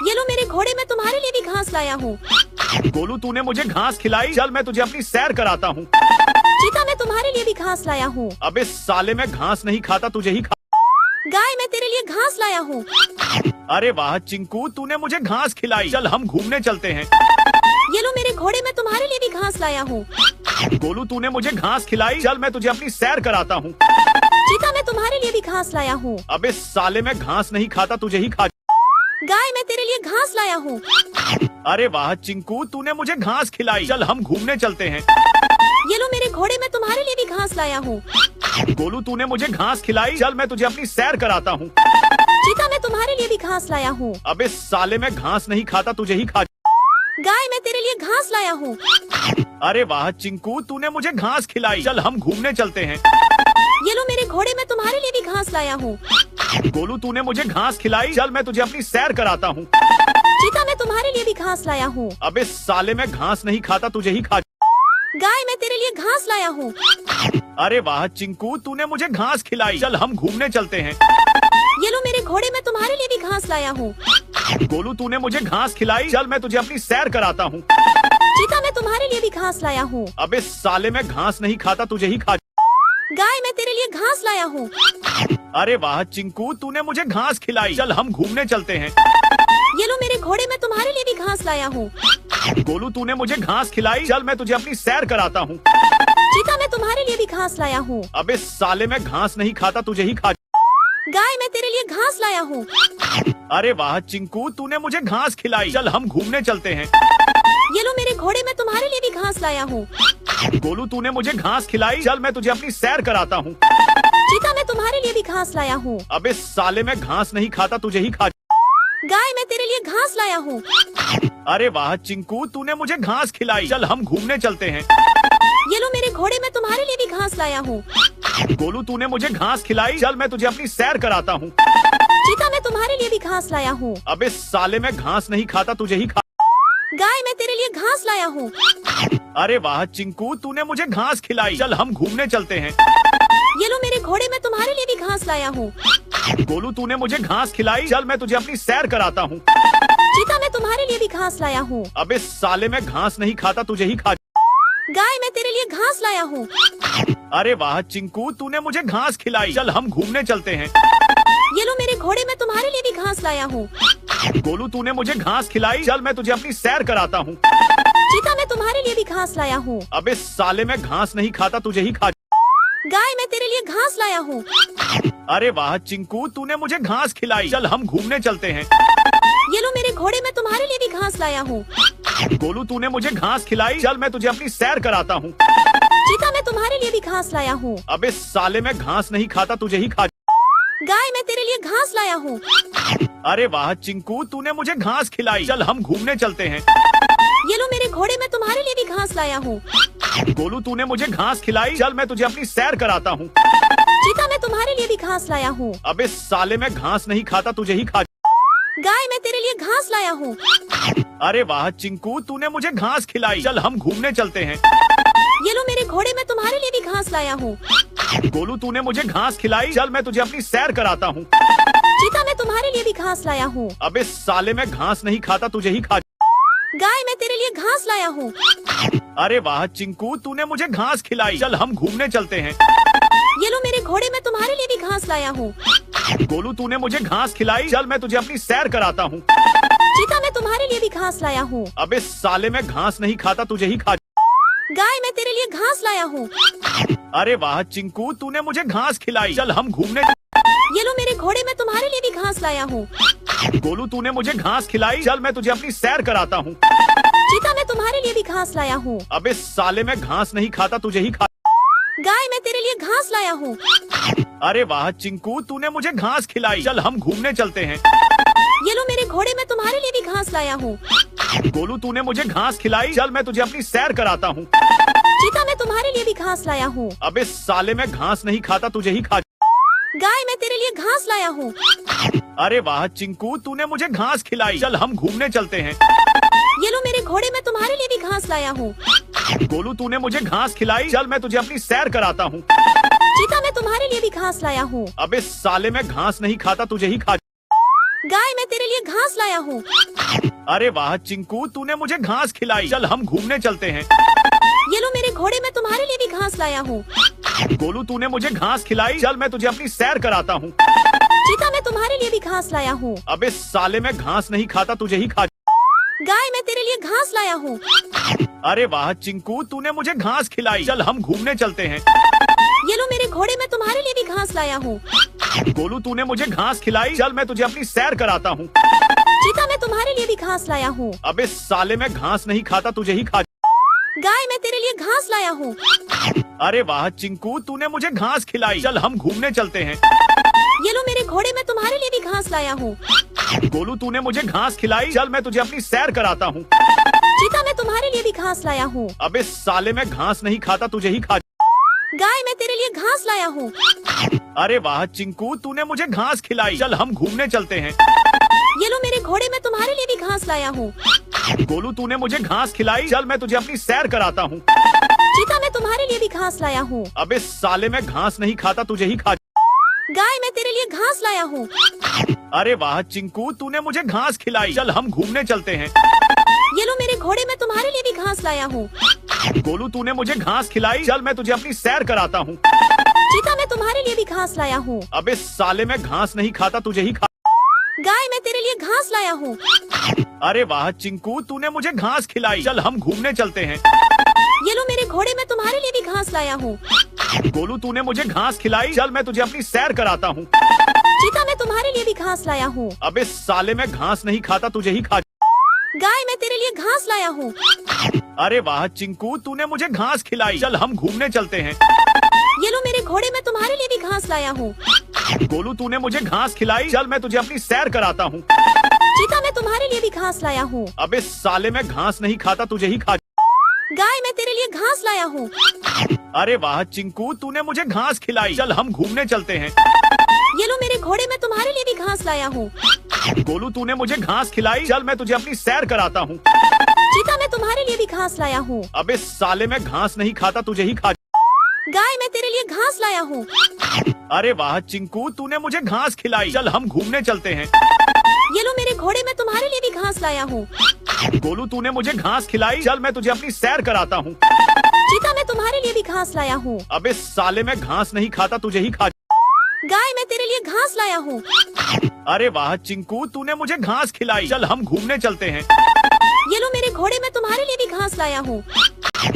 ये लो मेरे घोड़े, मैं तुम्हारे लिए भी घास लाया हूँ। गोलू, तूने मुझे घास खिलाई। चल मैं तुझे अपनी सैर कराता हूँ। चीता मैं तुम्हारे लिए भी घास लाया हूँ। अबे साले, मैं घास नहीं खाता, तुझे ही खा। गाय मैं तेरे लिए घास लाया हूँ। अरे वाह चिंकू, तूने मुझे घास खिलाई। चल हम घूमने चलते हैं। ये लो मेरे घोड़े, मैं तुम्हारे लिए भी घास लाया हूँ। गोलू, तूने मुझे घास खिलाई। चल मैं तुझे अपनी सैर कराता हूँ। चीता मैं तुम्हारे लिए भी घास लाया हूँ। अबे साले, मैं घास नहीं खाता, तुझे ही खा। गाय मैं तेरे लिए घास लाया हूँ। अरे वाह चिंकू, तूने मुझे घास खिलाई। चल हम घूमने चलते हैं। ये लो मेरे घोड़े, मैं तुम्हारे लिए भी घास लाया हूँ। गोलू, तूने मुझे घास खिलाई। चल मैं तुझे अपनी सैर कराता हूँ। चीता मैं तुम्हारे लिए भी घास लाया हूँ। अबे साले, मैं घास नहीं खाता, तुझे ही खा। गाय मैं तेरे लिए घास लाया हूँ। अरे वाह चिंकू, तूने मुझे घास खिलाई। चल हम घूमने चलते हैं। ये लो मेरे घोड़े, मैं तुम्हारे लिए भी घास लाया हूँ। गोलू, तूने मुझे घास खिलाई। चल मैं तुझे अपनी सैर कराता हूँ। चीता मैं तुम्हारे लिए भी घास लाया हूँ। अबे साले, मैं घास नहीं खाता, तुझे ही खा। गाय मैं तेरे लिए घास लाया हूँ। अरे वाह चिंकू, तूने मुझे घास खिलाई। चल हम घूमने चलते हैं। ये लो मेरे घोड़े, मैं तुम्हारे लिए भी घास लाया हूँ। गोलू, तूने मुझे घास खिलाई। चल मैं तुझे अपनी सैर कराता हूँ। चीता मैं तुम्हारे लिए भी घास लाया हूँ। अबे साले, मैं घास नहीं खाता, तुझे ही खा। गाय मैं तेरे लिए घास लाया हूँ। अरे वाह चिंकू, तूने मुझे घास खिलाई। चल हम घूमने चलते हैं। ये लो मेरे घोड़े, मैं तुम्हारे लिए भी घास लाया हूँ। गोलू, तूने मुझे घास खिलाई। चल मैं तुझे अपनी सैर कराता हूँ। चीता मैं तुम्हारे लिए भी घास लाया हूँ। अबे साले, मैं घास नहीं खाता, तुझे ही खा। गाय मैं तेरे लिए घास लाया हूँ। अरे वाह चिंकू, तूने मुझे घास खिलाई। चल हम घूमने चलते हैं। ये लो मेरे घोड़े, मैं तुम्हारे लिए भी घास लाया हूँ। गोलू, तूने मुझे घास खिलाई। चल मैं तुझे अपनी सैर कराता हूँ। चीता मैं तुम्हारे लिए भी घास लाया हूँ। अबे साले, मैं घास नहीं खाता, तुझे ही खा। गाय मैं तेरे लिए घास लाया हूँ। अरे वाह चिंकू, तूने मुझे घास खिलाई। चल हम घूमने चलते हैं। ये लो मेरे घोड़े, मैं तुम्हारे लिए भी घास लाया हूँ। गोलू, तूने मुझे घास खिलाई। चल मैं तुझे अपनी सैर कराता हूँ। चीता मैं तुम्हारे लिए भी घास लाया हूँ। अबे साले, मैं घास नहीं खाता, तुझे ही खा। गाय मैं तेरे लिए घास लाया हूँ। अरे वाह चिंकू, तूने मुझे घास खिलाई। चल हम घूमने चलते हैं। ये लो मेरे घोड़े, मैं तुम्हारे लिए भी घास लाया हूँ। गोलू, तूने मुझे घास खिलाई। चल मैं तुझे अपनी सैर कराता हूँ। चीता मैं तुम्हारे लिए भी घास लाया हूँ। अबे साले, मैं घास नहीं खाता, तुझे ही खा। गाय मैं तेरे लिए घास लाया हूँ। अरे वाह चिंकू, तूने मुझे घास खिलाई। चल हम घूमने चलते हैं। ये लो मेरे घोड़े, मैं तुम्हारे लिए भी घास लाया हूँ। गोलू, तूने मुझे घास खिलाई। चल मैं तुझे अपनी सैर कराता हूँ। चीता मैं तुम्हारे लिए भी घास लाया हूँ। अबे साले, मैं घास नहीं खाता, तुझे ही खा। गाय मैं तेरे लिए घास लाया हूँ। अरे वाह चिंकू, तूने मुझे घास खिलाई। चल हम घूमने चलते हैं। ये लो मेरे घोड़े, मैं तुम्हारे लिए भी घास लाया हूँ। गोलू, तूने मुझे घास खिलाई। चल मैं तुझे अपनी सैर कराता हूँ। चीता मैं तुम्हारे लिए भी घास लाया हूँ। अबे साले, मैं घास नहीं खाता, तुझे ही खा। गाय मैं तेरे लिए घास लाया हूँ। अरे वाह चिंकू, तूने मुझे घास खिलाई। चल हम घूमने चलते हैं। ये लो मेरे घोड़े, मैं तुम्हारे लिए भी घास लाया हूँ। गोलू, तूने मुझे घास खिलाई। चल मैं तुझे अपनी सैर कराता हूँ। चीता मैं तुम्हारे लिए भी घास लाया हूँ। अबे साले, मैं घास नहीं खाता, तुझे ही खा। गाय मैं तेरे लिए घास लाया हूँ। अरे वाह चिंकू, तूने मुझे घास खिलाई। चल हम घूमने चलते हैं। ये लो मेरे घोड़े, मैं तुम्हारे लिए भी घास लाया हूँ। गोलू, तूने मुझे घास खिलाई। चल मैं तुझे अपनी सैर कराता हूँ। चीता मैं तुम्हारे लिए भी घास लाया हूँ। अबे साले, मैं घास नहीं खाता, तुझे ही खा। गाय मैं तेरे लिए घास लाया हूँ। अरे वाह चिंकू, तूने मुझे घास खिलाई। चल हम घूमने चलते हैं। ये लो मेरे घोड़े, मैं तुम्हारे लिए भी घास लाया हूँ। गोलू, तूने मुझे घास खिलाई। चल मैं तुझे अपनी सैर कराता हूँ। चीता मैं तुम्हारे लिए भी घास लाया हूँ। अबे साले, मैं घास नहीं खाता, तुझे ही खा। गाय मैं तेरे लिए घास लाया हूँ। अरे वाह चिंकू, तूने मुझे घास खिलाई। चल हम घूमने। ये लो मेरे घोड़े, मैं तुम्हारे लिए भी घास लाया हूँ। गोलू, तूने मुझे घास खिलाई। चल मैं तुझे अपनी सैर कराता हूँ। चीता मैं तुम्हारे लिए भी घास लाया हूँ। अबे साले, मैं घास नहीं खाता, तुझे ही खा। गाय मैं तेरे लिए घास लाया हूँ। अरे वाह चिंकू, तूने मुझे घास खिलाई। चल हम घूमने चलते हैं। ये लो मेरे घोड़े, मैं तुम्हारे लिए भी घास लाया हूँ। गोलू, तूने मुझे घास खिलाई। चल मैं तुझे अपनी सैर कराता हूँ। चीता मैं तुम्हारे लिए भी घास लाया हूँ। अबे साले, मैं घास नहीं खाता, तुझे ही खा। गाय मैं तेरे लिए घास लाया हूँ। अरे वाह चिंकू, तूने मुझे घास खिलाई। चल हम घूमने चलते हैं। ये लो मेरे घोड़े, मैं तुम्हारे लिए भी घास लाया हूँ। गोलू, तूने मुझे घास खिलाई। चल मैं तुझे अपनी सैर कराता हूँ। चीता, मैं तुम्हारे लिए भी घास लाया हूँ। अबे साले, मैं घास नहीं खाता, तुझे ही खा। गाय, मैं तेरे लिए घास लाया हूँ। अरे वाह चिंकू, तूने मुझे घास खिलाई। चल हम घूमने चलते हैं। ये लो मेरे घोड़े, मैं तुम्हारे लिए भी घास लाया हूँ। गोलू, तूने मुझे घास खिलाई। चल मैं तुझे अपनी सैर कराता हूँ। चीता, मैं तुम्हारे लिए भी घास लाया हूँ। अबे साले, मैं घास नहीं खाता, तुझे ही खा। गाय, मैं तेरे लिए घास लाया हूँ। अरे वाह चिंकू, तूने मुझे घास खिलाई। चल हम घूमने चलते हैं। ये लो मेरे घोड़े, मैं तुम्हारे लिए भी घास लाया हूँ। गोलू, तूने मुझे घास खिलाई। चल मैं तुझे अपनी सैर कराता हूँ। चीता, मैं तुम्हारे लिए भी घास लाया हूँ। अबे साले, मैं घास नहीं खाता, तुझे ही खा। गाय, मैं तेरे लिए घास लाया हूँ। अरे वाह चिंकू, तूने मुझे घास खिलाई। चल हम घूमने चलते हैं। ये लो मेरे घोड़े, मैं तुम्हारे लिए भी घास लाया हूँ। गोलू, तूने मुझे घास खिलाई। चल मैं तुझे अपनी सैर कराता हूँ। चीता, मैं तुम्हारे लिए भी घास लाया हूँ। अबे साले, मैं घास नहीं खाता, तुझे ही खा। गाय, मैं तेरे लिए घास लाया हूँ। अरे वाह चिंकू, तूने मुझे घास खिलाई। चल हम घूमने चलते हैं। ये लो मेरे घोड़े, मैं तुम्हारे लिए भी घास लाया हूँ। गोलू, तूने मुझे घास खिलाई। चल मैं तुझे अपनी सैर कराता हूँ। चीता, मैं तुम्हारे लिए भी घास लाया हूँ। अबे साले, मैं घास नहीं खाता, तुझे ही खा। गाय, मैं तेरे लिए घास लाया हूँ। अरे वाह चिंकू, तूने मुझे घास खिलाई। चल हम घूमने चलते हैं। ये लो मेरे घोड़े, मैं तुम्हारे लिए भी घास लाया हूँ। गोलू, तूने मुझे घास खिलाई। चल मैं तुझे अपनी सैर कराता हूँ। चीता, मैं तुम्हारे लिए भी घास लाया हूँ। अबे साले, मैं घास नहीं खाता, तुझे ही खा। गाय, मैं तेरे लिए घास लाया हूँ। अरे वाह चिंकू, तूने मुझे घास खिलाई। चल हम घूमने चलते हैं। ये लो मेरे घोड़े, मैं तुम्हारे लिए भी घास लाया हूँ। गोलू, तूने मुझे घास खिलाई। चल मैं तुझे अपनी सैर कराता हूँ। चीता, मैं तुम्हारे लिए भी घास लाया हूँ। अबे साले, मैं घास नहीं खाता, तुझे ही खा। गाय, मैं तेरे लिए घास लाया हूँ। अरे वाह चिंकू, तूने मुझे घास खिलाई। चल हम घूमने चलते हैं। ये लो मेरे घोड़े, मैं तुम्हारे लिए भी घास लाया हूँ। गोलू, तूने मुझे घास खिलाई। चल मैं तुझे अपनी सैर कराता हूँ। चीता, मैं तुम्हारे लिए भी घास लाया हूँ। अबे साले, मैं घास नहीं खाता, तुझे ही खा। गाय, मैं तेरे लिए घास लाया हूँ। अरे वाह चिंकू, तूने मुझे घास खिलाई। चल हम घूमने चलते हैं। ये लो मेरे घोड़े, मैं तुम्हारे लिए भी घास लाया हूँ। गोलू, तूने मुझे घास खिलाई। चल मैं तुझे अपनी सैर कराता हूँ। चीता, मैं तुम्हारे लिए भी घास लाया हूँ। अबे साले, मैं घास नहीं खाता, तुझे ही खा। गाय, मैं तेरे लिए घास लाया हूँ। अरे वाह चिंकू, तूने मुझे घास खिलाई। चल हम घूमने चलते हैं। ये लो मेरे घोड़े, मैं तुम्हारे लिए भी घास लाया हूँ। गोलू, तूने मुझे घास खिलाई। चल मैं तुझे अपनी सैर कराता हूँ। चीता, मैं तुम्हारे लिए भी घास लाया हूँ। अबे साले, मैं घास नहीं खाता, तुझे ही खा। गाय, मैं तेरे लिए घास लाया हूँ। अरे वाह चिंकू, तूने मुझे घास खिलाई। चल हम घूमने चलते हैं। ये लो मेरे घोड़े, मैं तुम्हारे लिए भी घास लाया हूँ।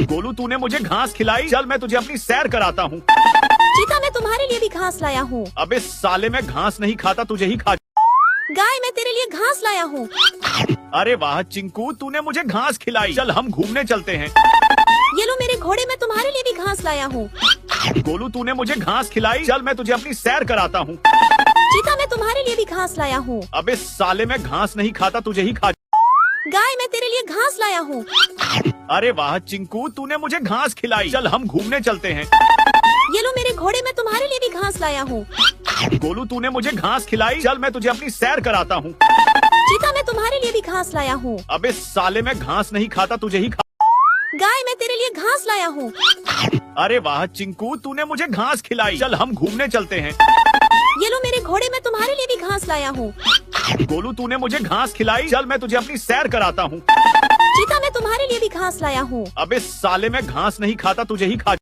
गोलू, तूने मुझे घास खिलाई। चल मैं तुझे अपनी सैर कराता हूँ। चीता, मैं तुम्हारे लिए भी घास लाया हूँ। अबे साले, मैं घास नहीं खाता, तुझे ही खा। गाय, मैं तेरे लिए घास लाया हूँ। अरे वाह चिंकू, तूने मुझे घास खिलाई। चल हम घूमने चलते हैं। ये लो मेरे घोड़े, मैं तुम्हारे लिए भी घास लाया हूँ। गोलू, तूने मुझे घास खिलाई। चल मैं तुझे अपनी सैर कराता हूँ। चीता, मैं तुम्हारे लिए भी घास लाया हूँ। अबे साले, मैं घास नहीं खाता, तुझे ही खा। गाय, मैं तेरे लिए घास लाया हूँ। अरे वाह चिंकू, तूने मुझे घास खिलाई। चल हम घूमने चलते हैं। ये लो मेरे घोड़े, मैं तुम्हारे लिए भी घास लाया हूँ। गोलू, तूने मुझे घास खिलाई। चल मैं तुझे अपनी सैर कराता हूँ। चीता, मैं तुम्हारे लिए भी घास लाया हूँ। अबे साले, मैं घास नहीं खाता, तुझे ही खा। गाय, मैं तेरे लिए घास लाया हूँ। अरे वाह चिंकू, तूने मुझे घास खिलाई। चल हम घूमने चलते हैं। ये लो मेरे घोड़े, मैं तुम्हारे लिए भी घास लाया हूँ। गोलू, तूने मुझे घास खिलाई। चल मैं तुझे अपनी सैर कराता हूँ। चीता, मैं तुम्हारे लिए भी घास लाया हूँ। अबे साले, मैं घास नहीं खाता, तुझे ही खा।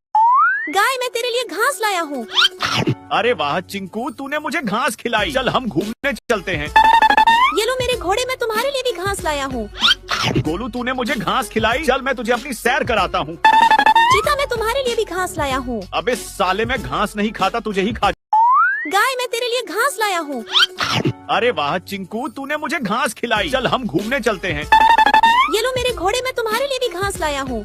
गाय, मैं तेरे लिए घास लाया हूँ। अरे वाह चिंकू, तूने मुझे घास खिलाई। चल हम घूमने चलते हैं। ये लो मेरे घोड़े, मैं तुम्हारे लिए भी घास लाया हूँ। गोलू, तूने मुझे घास खिलाई। चल मैं तुझे अपनी सैर कराता हूँ। चीता, मैं तुम्हारे लिए भी घास लाया हूँ। अबे साले, मैं घास नहीं खाता, तुझे ही खा। गाय, मैं तेरे लिए घास लाया हूँ। अरे वाह चिंकू, तूने मुझे घास खिलाई। चल हम घूमने चलते हैं। ये लो मेरे घोड़े, मैं तुम्हारे लिए भी घास लाया हूँ।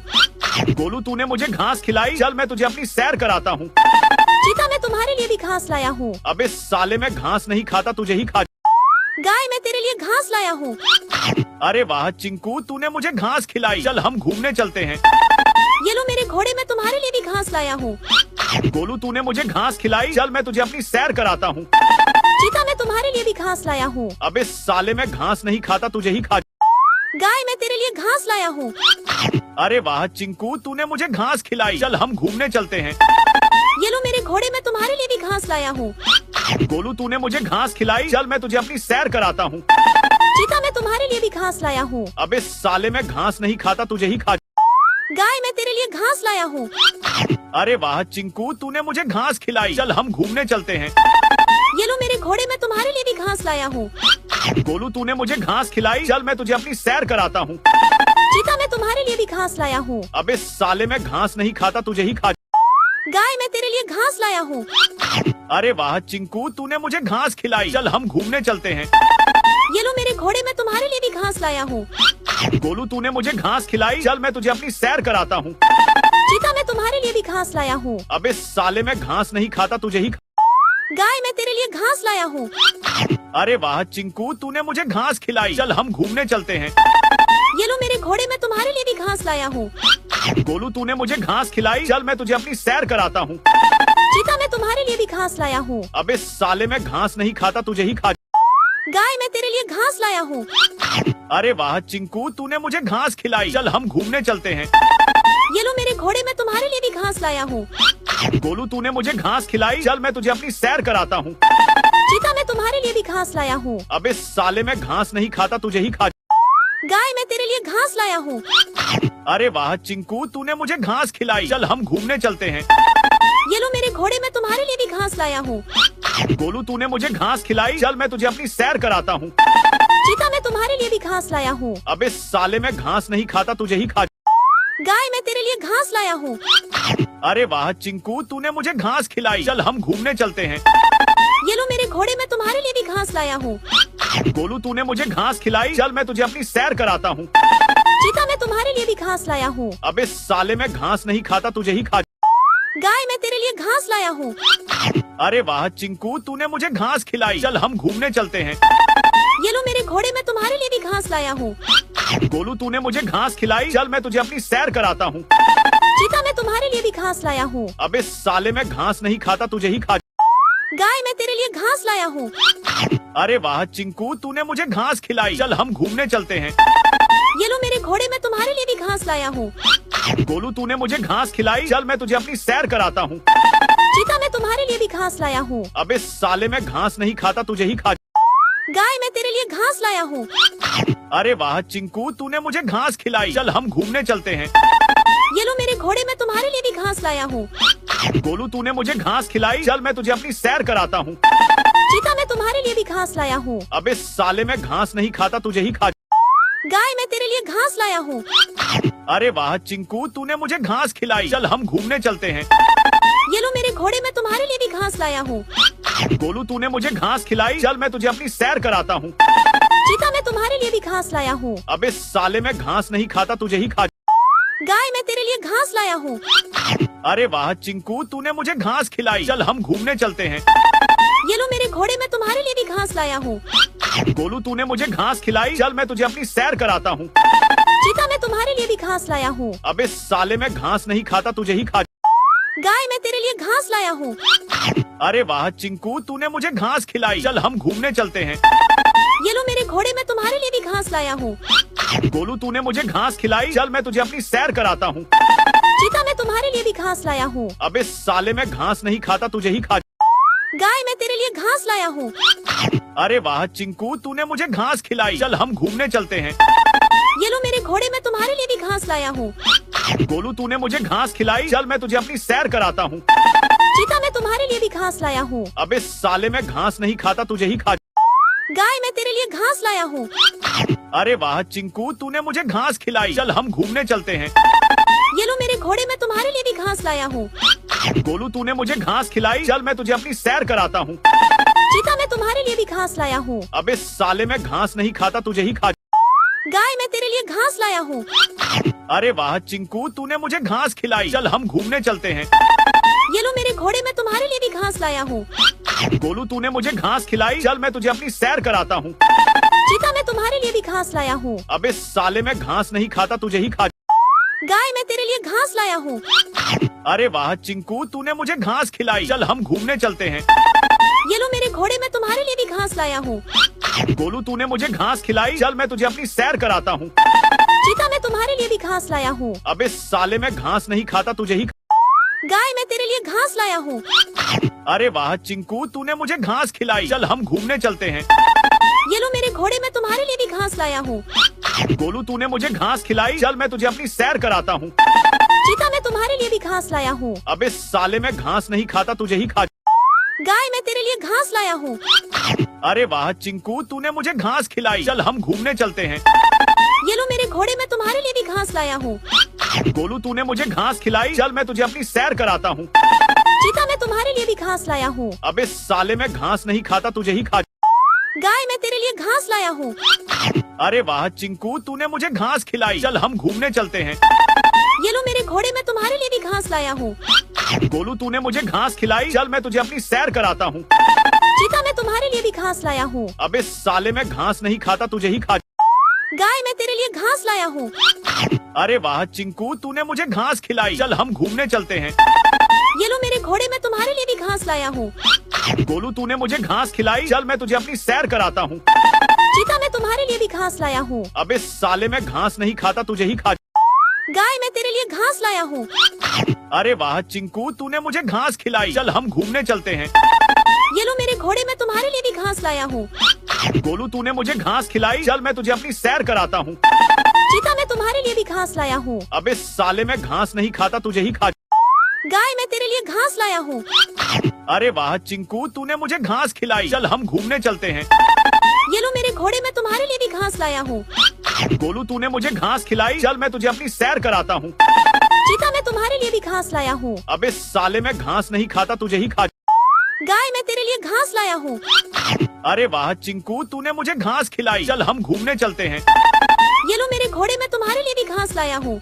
गोलू, तूने मुझे घास खिलाई। चल मैं तुझे अपनी सैर कराता हूँ। चीता, मैं तुम्हारे लिए भी घास लाया हूँ। अबे साले, मैं घास नहीं खाता, तुझे ही खा। गाय, मैं तेरे लिए घास लाया हूँ। अरे वाह चिंकू, तूने मुझे घास खिलाई। चल हम घूमने चलते हैं। ये लो मेरे घोड़े, मैं तुम्हारे लिए भी घास लाया हूँ। गोलू, तूने मुझे घास खिलाई। चल मैं तुझे अपनी सैर कराता हूँ। चीता, मैं तुम्हारे लिए भी घास लाया हूँ। अबे साले, मैं घास नहीं खाता, तुझे ही खा। गाय, मैं तेरे लिए घास लाया हूँ। अरे वाह चिंकू, तूने मुझे घास खिलाई। चल हम घूमने चलते हैं। ये लो मेरे घोड़े मैं तुम्हारे लिए भी घास लाया हूँ। गोलू तूने मुझे घास खिलाई, चल मैं तुझे अपनी सैर कराता हूँ। चीता मैं तुम्हारे लिए भी घास लाया हूँ। अबे साले मैं घास नहीं खाता, तुझे ही खा। गाय मैं तेरे लिए घास लाया हूँ। अरे वाह चिंकू, तूने मुझे घास खिलाई, चल हम घूमने चलते हैं। ये लो मेरे घोड़े मैं तुम्हारे लिए भी घास लाया हूँ। गोलू तूने मुझे घास खिलाई, चल मैं तुझे अपनी सैर कराता हूँ। चीता मैं तुम्हारे लिए भी घास लाया हूँ। अबे साले मैं घास नहीं खाता, तुझे ही खा। गाय मैं तेरे लिए घास लाया हूँ। अरे वाह चिंकू, तूने मुझे घास खिलाई, चल हम घूमने चलते हैं। ये लो मेरे घोड़े मैं तुम्हारे लिए भी घास लाया हूँ। गोलू तूने मुझे घास खिलाई, चल मैं तुझे अपनी सैर कराता हूँ। चीता मैं तुम्हारे लिए भी घास लाया हूँ। अबे साले मैं घास नहीं खाता, तुझे ही खा। गाय मैं तेरे लिए घास लाया हूँ। अरे वाह चिंकू, तूने मुझे घास खिलाई, चल हम घूमने चलते हैं। ये लो मेरे घोड़े मैं तुम्हारे लिए भी घास लाया हूँ। गोलू तूने मुझे घास खिलाई, चल मैं तुझे अपनी सैर कराता हूँ। चीता मैं तुम्हारे लिए भी घास लाया हूँ। अबे साले मैं घास नहीं खाता, तुझे ही खा। गाय मैं तेरे लिए घास लाया हूँ। अरे वाह चिंकू, तूने मुझे घास खिलाई, चल हम घूमने चलते हैं। ये लो मेरे घोड़े मैं तुम्हारे लिए भी घास लाया हूँ। गोलू तूने मुझे घास खिलाई, चल मैं तुझे अपनी सैर कराता हूँ। चीता मैं तुम्हारे लिए भी घास लाया हूँ। अबे साले मैं घास नहीं खाता, तुझे ही खा। गाय मैं तेरे लिए घास लाया हूँ। अरे वाह चिंकू, तूने मुझे घास खिलाई, चल हम घूमने चलते हैं। ये लो मेरे घोड़े मैं तुम्हारे लिए भी घास लाया हूँ। गोलू तूने मुझे घास खिलाई, चल मैं तुझे अपनी सैर कराता हूँ। चीता मैं तुम्हारे लिए भी घास लाया हूँ। अबे साले मैं घास नहीं खाता, तुझे ही खा। गाय मैं तेरे लिए घास लाया हूँ। अरे वाह चिंकू, तूने मुझे घास खिलाई, चल हम घूमने चलते हैं। ये लो मेरे घोड़े मैं तुम्हारे लिए भी घास लाया हूँ। गोलू तूने मुझे घास खिलाई, चल मैं तुझे अपनी सैर कराता हूँ। चीता मैं तुम्हारे लिए भी घास लाया हूँ। अबे साले मैं घास नहीं खाता, तुझे ही खा। गाय मैं तेरे लिए घास लाया हूँ। अरे वाह चिंकू, तूने मुझे घास खिलाई, चल हम घूमने चलते हैं। ये लो मेरे घोड़े मैं तुम्हारे लिए भी घास लाया हूँ। गोलू तूने मुझे घास खिलाई, चल मैं तुझे अपनी सैर कराता हूँ। चीता मैं तुम्हारे लिए भी घास लाया हूँ। अबे साले मैं घास नहीं खाता, तुझे ही खा। गाय मैं तेरे लिए घास लाया हूँ। अरे वाह चिंकू, तूने मुझे घास खिलाई, चल हम घूमने चलते हैं। ये लो मेरे घोड़े मैं तुम्हारे लिए भी घास लाया हूँ। गोलू तूने मुझे घास खिलाई, चल मैं तुझे अपनी सैर कराता हूँ। चीता मैं तुम्हारे लिए भी घास लाया हूँ। अबे साले मैं घास नहीं खाता, तुझे ही खा। गाय मैं तेरे लिए घास लाया हूँ। अरे वाह चिंकू, तूने मुझे घास खिलाई, चल हम घूमने चलते हैं। ये लो मेरे घोड़े मैं तुम्हारे लिए भी घास लाया हूँ। गोलू तूने मुझे घास खिलाई, चल मैं तुझे अपनी सैर कराता हूँ। चीता मैं तुम्हारे लिए भी घास लाया हूँ। अबे साले मैं घास नहीं खाता, तुझे ही खा। गाय मैं तेरे लिए घास लाया हूँ। अरे वाह चिंकू, तूने मुझे घास खिलाई, चल हम घूमने चलते हैं। ये लो मेरे घोड़े मैं तुम्हारे लिए भी घास लाया हूँ। गोलू तूने मुझे घास खिलाई, चल मैं तुझे अपनी सैर कराता हूँ। चीता मैं तुम्हारे लिए भी घास लाया हूँ। अबे साले मैं घास नहीं खाता, तुझे ही खा। गाय मैं तेरे लिए घास लाया हूँ। अरे वाह चिंकू, तूने मुझे घास खिलाई, चल हम घूमने चलते हैं। ये लो मेरे घोड़े मैं तुम्हारे लिए भी घास लाया हूँ। गोलू तूने मुझे घास खिलाई, चल मैं तुझे अपनी सैर कराता हूँ। चीता मैं तुम्हारे लिए भी घास लाया हूँ। अबे साले मैं घास नहीं खाता, तुझे ही खा। गाय मैं तेरे लिए घास लाया हूँ। अरे वाह चिंकू, तूने मुझे घास खिलाई, चल हम घूमने चलते हैं। ये लो मेरे घोड़े मैं तुम्हारे लिए भी घास लाया हूँ। गोलू तूने मुझे घास खिलाई, चल मैं तुझे अपनी सैर कराता हूँ। चीता मैं तुम्हारे लिए भी घास लाया हूँ। अबे साले मैं घास नहीं खाता, तुझे ही खा। गाय मैं तेरे लिए घास लाया हूँ। अरे वाह चिंकू, तूने मुझे घास खिलाई, चल हम घूमने चलते हैं। ये लो मेरे घोड़े मैं तुम्हारे लिए भी घास लाया हूँ। गोलू तूने मुझे घास खिलाई, चल मैं तुझे अपनी सैर कराता हूँ। चीता मैं तुम्हारे लिए भी घास लाया हूँ। अबे साले मैं घास नहीं खाता, तुझे ही खा। गाय मैं तेरे लिए घास लाया हूँ। अरे वाह चिंकू, तूने मुझे घास खिलाई, चल हम घूमने चलते हैं। ये लो मेरे घोड़े मैं तुम्हारे लिए भी घास लाया हूँ। गोलू तूने मुझे घास खिलाई, चल मैं तुझे अपनी सैर कराता हूँ। चीता मैं तुम्हारे लिए भी घास लाया हूँ। अबे साले मैं घास नहीं खाता, तुझे ही खा। गाय मैं तेरे लिए घास लाया हूँ। अरे वाह चिंकू, तूने मुझे घास खिलाई, चल हम घूमने चलते हैं। ये लो मेरे घोड़े मैं तुम्हारे लिए भी घास लाया हूँ। गोलू तूने मुझे घास खिलाई, चल मैं तुझे अपनी सैर कराता हूँ। चीता मैं तुम्हारे लिए भी घास लाया हूँ। अबे साले मैं घास नहीं खाता, तुझे ही खा। गाय मैं तेरे लिए घास लाया हूँ। अरे वाह चिंकू, तूने मुझे घास खिलाई, चल हम घूमने चलते हैं। ये लो मेरे घोड़े मैं तुम्हारे लिए भी घास लाया हूँ। गोलू तूने मुझे घास खिलाई, चल मैं तुझे अपनी सैर कराता हूँ। चीता मैं तुम्हारे लिए भी घास लाया हूँ। अबे साले मैं घास नहीं खाता, तुझे ही खा। गाय मैं तेरे लिए घास लाया हूँ। अरे वाह चिंकू, तूने मुझे घास खिलाई। चल हम घूमने चलते हैं। ये लो मेरे घोड़े, मैं तुम्हारे लिए भी घास लाया हूँ। गोलू, तूने मुझे घास खिलाई। चल मैं तुझे अपनी सैर कराता हूँ। चीता मैं तुम्हारे लिए भी घास लाया हूँ। अबे साले, मैं घास नहीं खाता, तुझे ही खा। गाय मैं तेरे लिए घास लाया हूँ। अरे वाह चिंकू, तूने मुझे घास खिलाई। चल हम घूमने चलते हैं। ये लो मेरे घोड़े, मैं तुम्हारे लिए भी घास लाया हूँ। गोलू, तूने मुझे घास खिलाई। चल मैं तुझे अपनी सैर कराता हूँ। चीता मैं तुम्हारे लिए भी घास लाया हूँ। अबे साले, मैं घास नहीं खाता, तुझे ही खा। गाय मैं तेरे लिए घास लाया हूँ। अरे वाह चिंकू, तूने मुझे घास खिलाई। चल हम घूमने चलते हैं। ये लो मेरे घोड़े, मैं तुम्हारे लिए भी घास लाया हूँ। गोलू, तूने मुझे घास खिलाई। चल मैं तुझे अपनी सैर कराता हूँ। चीता मैं तुम्हारे लिए भी घास लाया हूँ। अबे साले, मैं घास नहीं खाता, तुझे ही खा। गाय मैं तेरे लिए घास लाया हूँ। अरे वाह चिंकू, तूने मुझे घास खिलाई। चल हम घूमने चलते हैं। ये लो मेरे घोड़े, मैं तुम्हारे लिए भी घास लाया हूँ। गोलू, तूने मुझे घास खिलाई। चल मैं तुझे अपनी सैर कराता हूँ। चीता मैं तुम्हारे लिए भी घास लाया हूँ। अबे साले, मैं घास नहीं खाता, तुझे ही खा। गाय मैं तेरे लिए घास लाया हूँ। अरे वाह चिंकू, तूने मुझे घास खिलाई। चल हम घूमने चलते हैं। ये लो मेरे घोड़े, मैं तुम्हारे लिए भी घास लाया हूँ। गोलू, तूने मुझे घास खिलाई। चल मैं तुझे अपनी सैर कराता हूँ। चीता मैं तुम्हारे लिए भी घास लाया हूँ। अबे साले, मैं घास नहीं खाता, तुझे ही खा। गाय मैं तेरे लिए घास लाया हूँ। अरे वाह चिंकू, तूने मुझे घास खिलाई। चल हम घूमने चलते हैं। ये लो मेरे घोड़े, मैं तुम्हारे लिए भी घास लाया हूँ। गोलू, तूने मुझे घास खिलाई। चल मैं तुझे अपनी सैर कराता हूँ। चीता मैं तुम्हारे लिए भी घास लाया हूँ। अबे साले, मैं घास नहीं खाता, तुझे ही खा। गाय मैं तेरे लिए घास लाया हूँ। अरे वाह चिंकू, तूने मुझे घास खिलाई। चल हम घूमने चलते हैं। ये लो मेरे घोड़े, मैं तुम्हारे लिए भी घास लाया हूँ।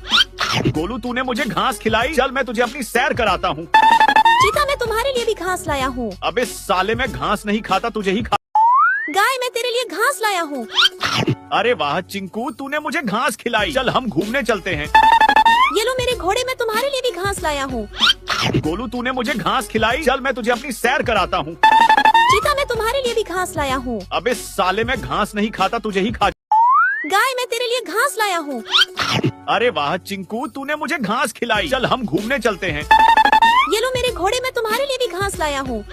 गोलू, तूने मुझे घास खिलाई। चल मैं तुझे अपनी सैर कराता हूँ। चीता मैं तुम्हारे लिए भी घास लाया हूँ। अबे साले, मैं घास नहीं खाता, तुझे ही खा। गाय मैं तेरे लिए घास लाया हूँ। अरे वाह चिंकू, तूने मुझे घास खिलाई। चल हम घूमने चलते हैं। ये लो मेरे घोड़े, मैं तुम्हारे लिए भी घास लाया हूँ। गोलू, तूने मुझे घास खिलाई। चल मैं तुझे अपनी सैर कराता हूँ। चीता मैं तुम्हारे लिए भी घास लाया हूँ। अबे साले, मैं घास नहीं खाता, तुझे ही खा। गाय मैं तेरे लिए घास लाया हूँ। अरे वाह चिंकू, तूने मुझे घास खिलाई। चल हम घूमने चलते हैं। ये लो मेरे घोड़े, मैं तुम्हारे लिए भी घास लाया हूँ।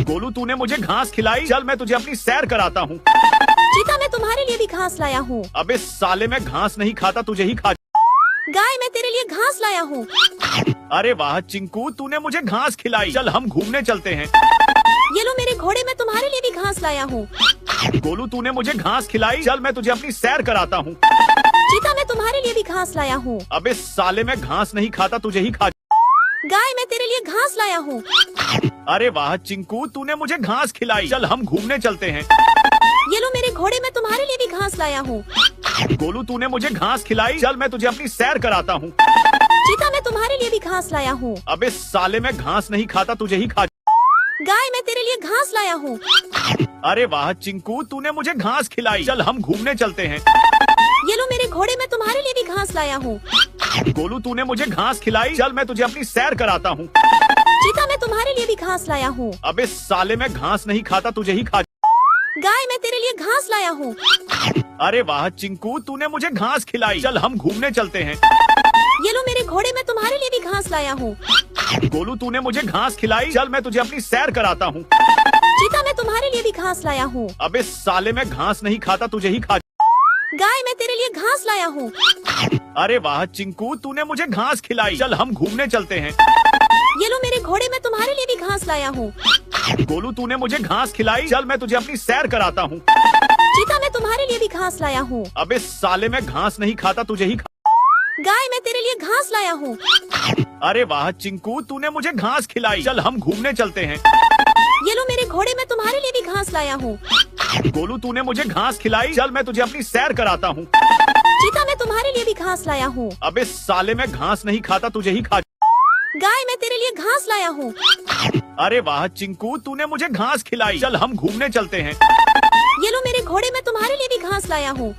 गोलू, तूने मुझे घास खिलाई। चल मैं तुझे अपनी सैर कराता हूँ। चीता मैं तुम्हारे लिए भी घास लाया हूँ। अबे साले, मैं घास नहीं खाता, तुझे ही खा। गाय मैं तेरे लिए घास लाया हूँ। अरे वाह चिंकू, तूने मुझे घास खिलाई। चल हम घूमने चलते हैं। ये लो मेरे घोड़े, मैं तुम्हारे लिए भी घास लाया हूँ। गोलू, तूने मुझे घास खिलाई। चल मैं तुझे अपनी सैर कराता हूँ। चीता मैं तुम्हारे लिए भी घास लाया हूँ। अबे साले, मैं घास नहीं खाता, तुझे ही खा। गाय मैं तेरे लिए घास लाया हूँ। अरे वाह चिंकू, तूने मुझे घास खिलाई। चल हम घूमने चलते हैं। ये लो मेरे घोड़े, मैं तुम्हारे लिए भी घास लाया हूँ। गोलू, तूने मुझे घास खिलाई। चल मैं तुझे अपनी सैर कराता हूँ। चीता मैं तुम्हारे लिए भी घास लाया हूँ। अबे साले, मैं घास नहीं खाता, तुझे ही खा। गाय मैं तेरे लिए घास लाया हूँ। अरे वाह चिंकू, तूने मुझे घास खिलाई। चल हम घूमने चलते हैं। ये लो मेरे घोड़े, मैं तुम्हारे लिए भी घास लाया हूँ। गोलू, तूने मुझे घास खिलाई। चल मैं तुझे अपनी सैर कराता हूँ। चीता मैं तुम्हारे लिए भी घास लाया हूँ। अबे साले, मैं घास नहीं खाता, तुझे ही खा। गाय मैं तेरे लिए घास लाया हूँ। अरे वाह चिंकू, तूने मुझे घास खिलाई। चल हम घूमने चलते हैं। ये लो मेरे घोड़े, मैं तुम्हारे लिए भी घास लाया हूँ। गोलू, तूने मुझे घास खिलाई। चल मैं तुझे अपनी सैर कराता हूँ। चीता मैं तुम्हारे लिए भी घास लाया हूँ। अबे साले, मैं घास नहीं खाता, तुझे ही खा। गाय मैं तेरे लिए घास लाया हूँ। अरे वाह चिंकू, तूने मुझे घास खिलाई। चल हम घूमने चलते हैं। ये लो मेरे घोड़े, मैं तुम्हारे लिए भी घास लाया हूँ। गोलू, तूने मुझे घास खिलाई। चल मैं तुझे अपनी सैर कराता हूँ। चीता मैं तुम्हारे लिए भी घास लाया हूँ। अबे साले, मैं घास नहीं खाता, तुझे ही खा। गाय मैं तेरे लिए घास लाया हूँ। अरे वाह चिंकू, तूने मुझे घास खिलाई। चल हम घूमने चलते हैं। ये लो मेरे घोड़े, मैं तुम्हारे लिए भी घास लाया हूँ। गोलू, तूने मुझे घास खिलाई। चल मैं तुझे अपनी सैर कराता हूँ। चीता मैं तुम्हारे लिए भी घास लाया हूँ। अबे साले, मैं घास नहीं खाता, तुझे ही खा। गाय मैं तेरे लिए घास लाया हूँ। अरे वाह चिंकू, तूने मुझे घास खिलाई। चल हम घूमने चलते हैं। ये लो मेरे घोड़े, मैं तुम्हारे लिए भी घास लाया हूँ।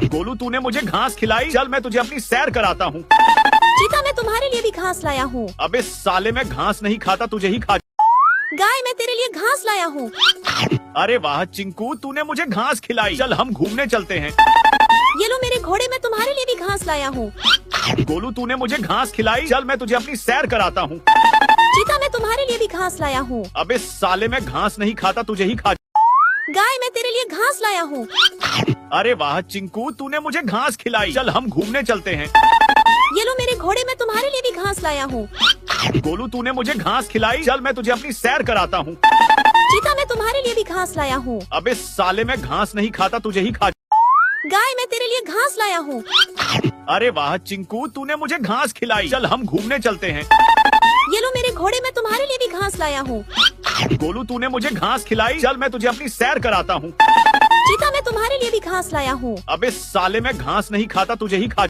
गोलू, तूने मुझे घास खिलाई। चल मैं तुझे अपनी सैर कराता हूँ। चीता मैं तुम्हारे लिए भी घास लाया हूँ। अबे साले, मैं घास नहीं खाता, तुझे ही खा। गाय मैं तेरे लिए घास लाया हूँ। अरे वाह चिंकू, तूने मुझे घास खिलाई। चल हम घूमने चलते हैं। ये लो मेरे घोड़े, मैं तुम्हारे लिए भी घास लाया हूँ। गोलू तूने मुझे घास खिलाई, चल मैं तुझे अपनी सैर कराता हूँ। चीता मैं तुम्हारे लिए भी घास लाया हूँ। अबे साले मैं घास नहीं खाता, तुझे ही खा। गाय मैं तेरे लिए घास लाया हूँ। अरे वाह चिंकू, तूने मुझे घास खिलाई, चल हम घूमने चलते हैं। ये लो मेरे घोड़े मैं तुम्हारे लिए भी घास लाया हूँ। गोलू तूने मुझे घास खिलाई, चल मैं तुझे अपनी सैर कराता हूँ। चीता मैं तुम्हारे लिए भी घास लाया हूँ। अबे साले मैं घास नहीं खाता, तुझे ही खा। गाय मैं तेरे लिए घास लाया हूँ। अरे वाह चिंकू, तूने मुझे घास खिलाई, चल हम घूमने चलते हैं। ये लो मेरे घोड़े मैं तुम्हारे लिए भी घास लाया हूँ। गोलू तूने मुझे घास खिलाई, चल मैं तुझे अपनी सैर कराता हूँ। चीता मैं तुम्हारे लिए भी घास लाया हूँ। अबे साले मैं घास नहीं खाता, तुझे ही खा।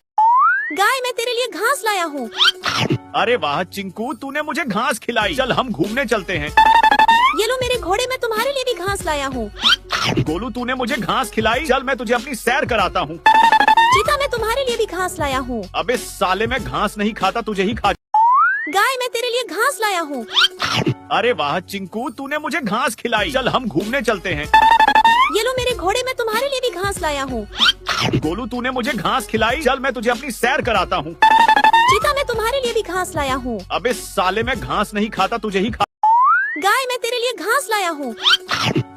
गाय मैं तेरे लिए घास लाया हूँ। अरे वाह चिंकू, तूने मुझे घास खिलाई, चल हम घूमने चलते हैं। ये लो मेरे घोड़े मैं तुम्हारे लिए भी घास लाया हूँ। गोलू तूने मुझे घास खिलाई, चल मैं तुझे अपनी सैर कराता हूँ। चीता मैं तुम्हारे लिए भी घास लाया हूँ। अबे साले मैं घास नहीं खाता, तुझे ही खा। गाय मैं तेरे लिए घास लाया हूँ। अरे वाह चिंकू, तूने मुझे घास खिलाई, चल हम घूमने चलते हैं। ये लो मेरे घोड़े मैं तुम्हारे लिए भी घास लाया हूँ। गोलू तूने मुझे घास खिलाई, चल मैं तुझे अपनी सैर कराता हूँ। चीता मैं तुम्हारे लिए भी घास लाया हूँ। अबे साले मैं घास नहीं खाता, तुझे ही खा। गाय मैं तेरे लिए घास लाया हूँ।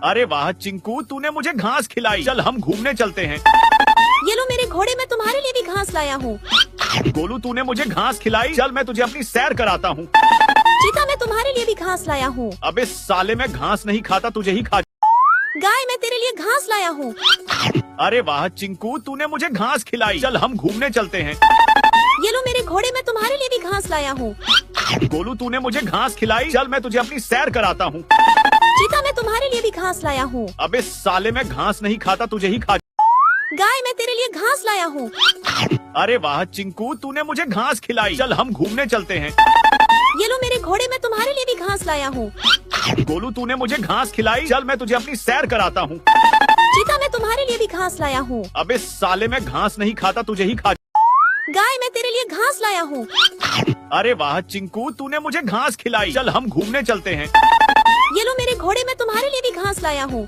अरे वाह चिंकू, तूने मुझे घास खिलाई, चल हम घूमने चलते हैं। ये लो मेरे घोड़े मैं तुम्हारे लिए भी घास लाया हूँ। गोलू तूने मुझे घास खिलाई, चल मैं तुझे अपनी सैर कराता हूँ। चीता मैं तुम्हारे लिए भी घास लाया हूँ। अबे साले मैं घास नहीं खाता, तुझे ही खा। गाय मैं तेरे लिए घास लाया हूँ। अरे वाह चिंकू, तूने मुझे घास खिलाई, चल हम घूमने चलते हैं। ये लो मेरे घोड़े मैं तुम्हारे लिए भी घास लाया हूँ। गोलू तूने मुझे घास खिलाई, चल मैं तुझे अपनी सैर कराता हूँ। चीता मैं तुम्हारे लिए भी घास लाया हूँ। अबे साले मैं घास नहीं खाता, तुझे ही खा। गाय मैं तेरे लिए घास लाया हूँ। अरे वाह चिंकू, तूने मुझे घास खिलाई, चल हम घूमने चलते हैं। ये लो मेरे घोड़े मैं तुम्हारे लिए भी घास लाया हूँ। गोलू तूने मुझे घास खिलाई, चल मैं तुझे अपनी सैर कराता हूँ। चीता मैं तुम्हारे लिए भी घास लाया हूँ। अबे साले मैं घास नहीं खाता, तुझे ही खा। गाय मैं तेरे लिए घास लाया हूँ। अरे वाह चिंकू, तूने मुझे घास खिलाई, चल हम घूमने चलते हैं। ये लो मेरे घोड़े मैं तुम्हारे लिए भी घास लाया हूँ।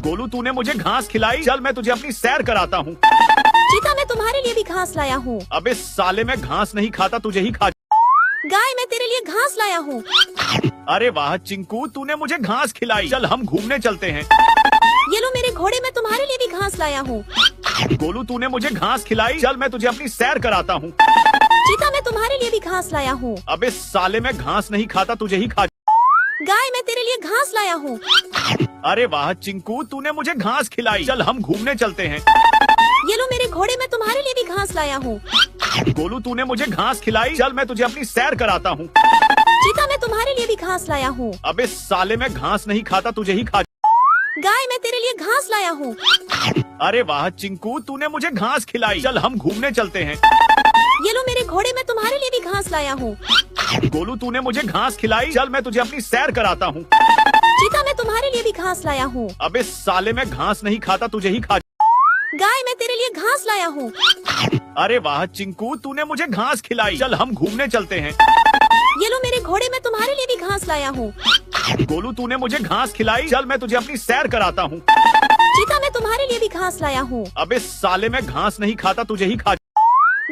गोलू तूने मुझे घास खिलाई, चल मैं तुझे अपनी सैर कराता हूँ। चीता मैं तुम्हारे लिए भी घास लाया हूँ। अबे साले मैं घास नहीं खाता, तुझे ही खा। गाय मैं तेरे लिए घास लाया हूँ। अरे वाह चिंकू, तूने मुझे घास खिलाई, चल हम घूमने चलते हैं। ये लो मेरे घोड़े मैं तुम्हारे लिए भी घास लाया हूँ। गोलू तूने मुझे घास खिलाई, चल मैं तुझे अपनी सैर कराता हूँ। चीता मैं तुम्हारे लिए भी घास लाया हूँ। अबे साले मैं घास नहीं खाता, तुझे ही खा। गाय मैं तेरे लिए घास लाया हूँ। अरे वाह चिंकू, तूने मुझे घास खिलाई, चल हम घूमने चलते हैं। ये लो मेरे घोड़े मैं तुम्हारे लिए भी घास लाया हूँ। गोलू तूने मुझे घास खिलाई, चल मैं तुझे अपनी सैर कराता हूँ। चीता मैं तुम्हारे लिए भी घास लाया हूँ। अबे साले मैं घास नहीं खाता, तुझे ही खा। गाय मैं तेरे लिए घास लाया हूँ। अरे वाह चिंकू, तूने मुझे घास खिलाई, चल हम घूमने चलते हैं। ये लो मेरे घोड़े मैं तुम्हारे लिए भी घास लाया हूँ। गोलू तूने मुझे घास खिलाई, चल मैं तुझे अपनी सैर कराता हूँ। चीता मैं तुम्हारे लिए भी घास लाया हूँ। अबे साले मैं घास नहीं खाता, तुझे ही खा। गाय मैं तेरे लिए घास लाया हूँ। अरे वाह चिंकू, तूने मुझे घास खिलाई, चल हम घूमने चलते हैं। ये लो मेरे घोड़े मैं तुम्हारे लिए भी घास लाया हूँ। गोलू तूने मुझे घास खिलाई, चल मैं तुझे अपनी सैर कराता हूँ। चीता मैं तुम्हारे लिए भी घास लाया हूँ। अबे साले मैं घास नहीं खाता, तुझे ही खा।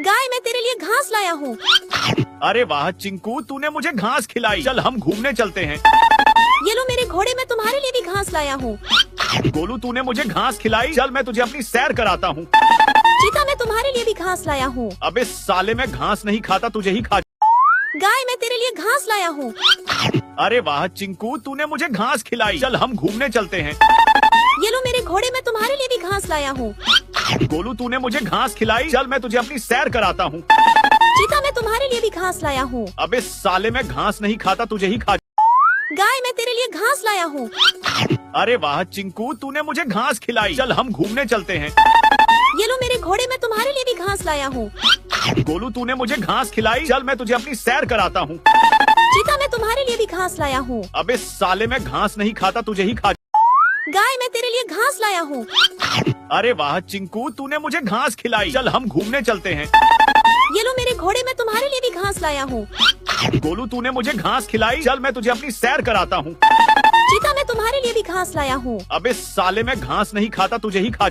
गाय मैं तेरे लिए घास लाया हूँ। अरे वाह चिंकू, तूने मुझे घास खिलाई, चल हम घूमने चलते हैं। ये लो मेरे घोड़े मैं तुम्हारे लिए भी घास लाया हूँ। गोलू तूने मुझे घास खिलाई, चल मैं तुझे अपनी सैर कराता हूँ। चीता मैं तुम्हारे लिए भी घास लाया हूँ। अबे साले मैं घास नहीं खाता, तुझे ही खा। गाय मैं तेरे लिए घास लाया हूँ। अरे वाह चिंकू, तूने मुझे घास खिलाई, चल हम घूमने चलते हैं। ये लो मेरे घोड़े मैं तुम्हारे लिए भी घास लाया हूँ। गोलू तूने मुझे घास खिलाई, चल मैं तुझे अपनी सैर कराता हूँ। चीता मैं तुम्हारे लिए भी घास लाया हूँ। अबे साले मैं घास नहीं खाता, तुझे ही खा। गाय मैं तेरे लिए घास लाया हूँ। अरे वाह चिंकू, तूने मुझे घास खिलाई, चल हम घूमने चलते हैं। ये लो मेरे घोड़े मैं तुम्हारे लिए भी घास लाया हूँ। गोलू तूने मुझे घास खिलाई, चल मैं तुझे अपनी सैर कराता हूँ। चीता मैं तुम्हारे लिए भी घास लाया हूँ। अबे साले मैं घास नहीं खाता, तुझे ही खा। गाय मैं तेरे लिए घास लाया हूँ। अरे वाह चिंकू, तूने मुझे घास खिलाई, चल हम घूमने चलते हैं। ये लो मेरे घोड़े मैं तुम्हारे लिए भी घास लाया हूँ। गोलू तूने मुझे घास खिलाई, चल मैं तुझे अपनी सैर कराता हूँ। चीता मैं तुम्हारे लिए भी घास लाया हूँ। अबे साले मैं घास नहीं खाता, तुझे ही खा।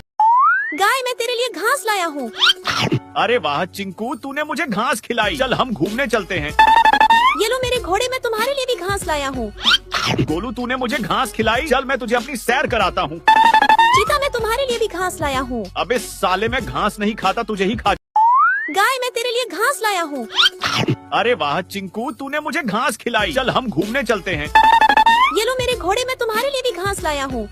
गाय मैं तेरे लिए घास लाया हूँ। अरे वाह चिंकू, तूने मुझे घास खिलाई। चल हम घूमने चलते हैं। ये लो मेरे घोड़े, मैं तुम्हारे लिए भी घास लाया हूँ। गोलू, तूने मुझे घास खिलाई। चल मैं तुझे अपनी सैर कराता हूँ। चीता, मैं तुम्हारे लिए भी घास लाया हूँ। अबे साले, मैं घास नहीं खाता, तुझे ही खा। गाय, मैं तेरे लिए घास लाया हूँ। अरे वाह चिंकू, तूने मुझे घास खिलाई। चल हम घूमने चलते हैं। ये लो मेरे घोड़े, मैं तुम्हारे लिए भी घास लाया हूँ।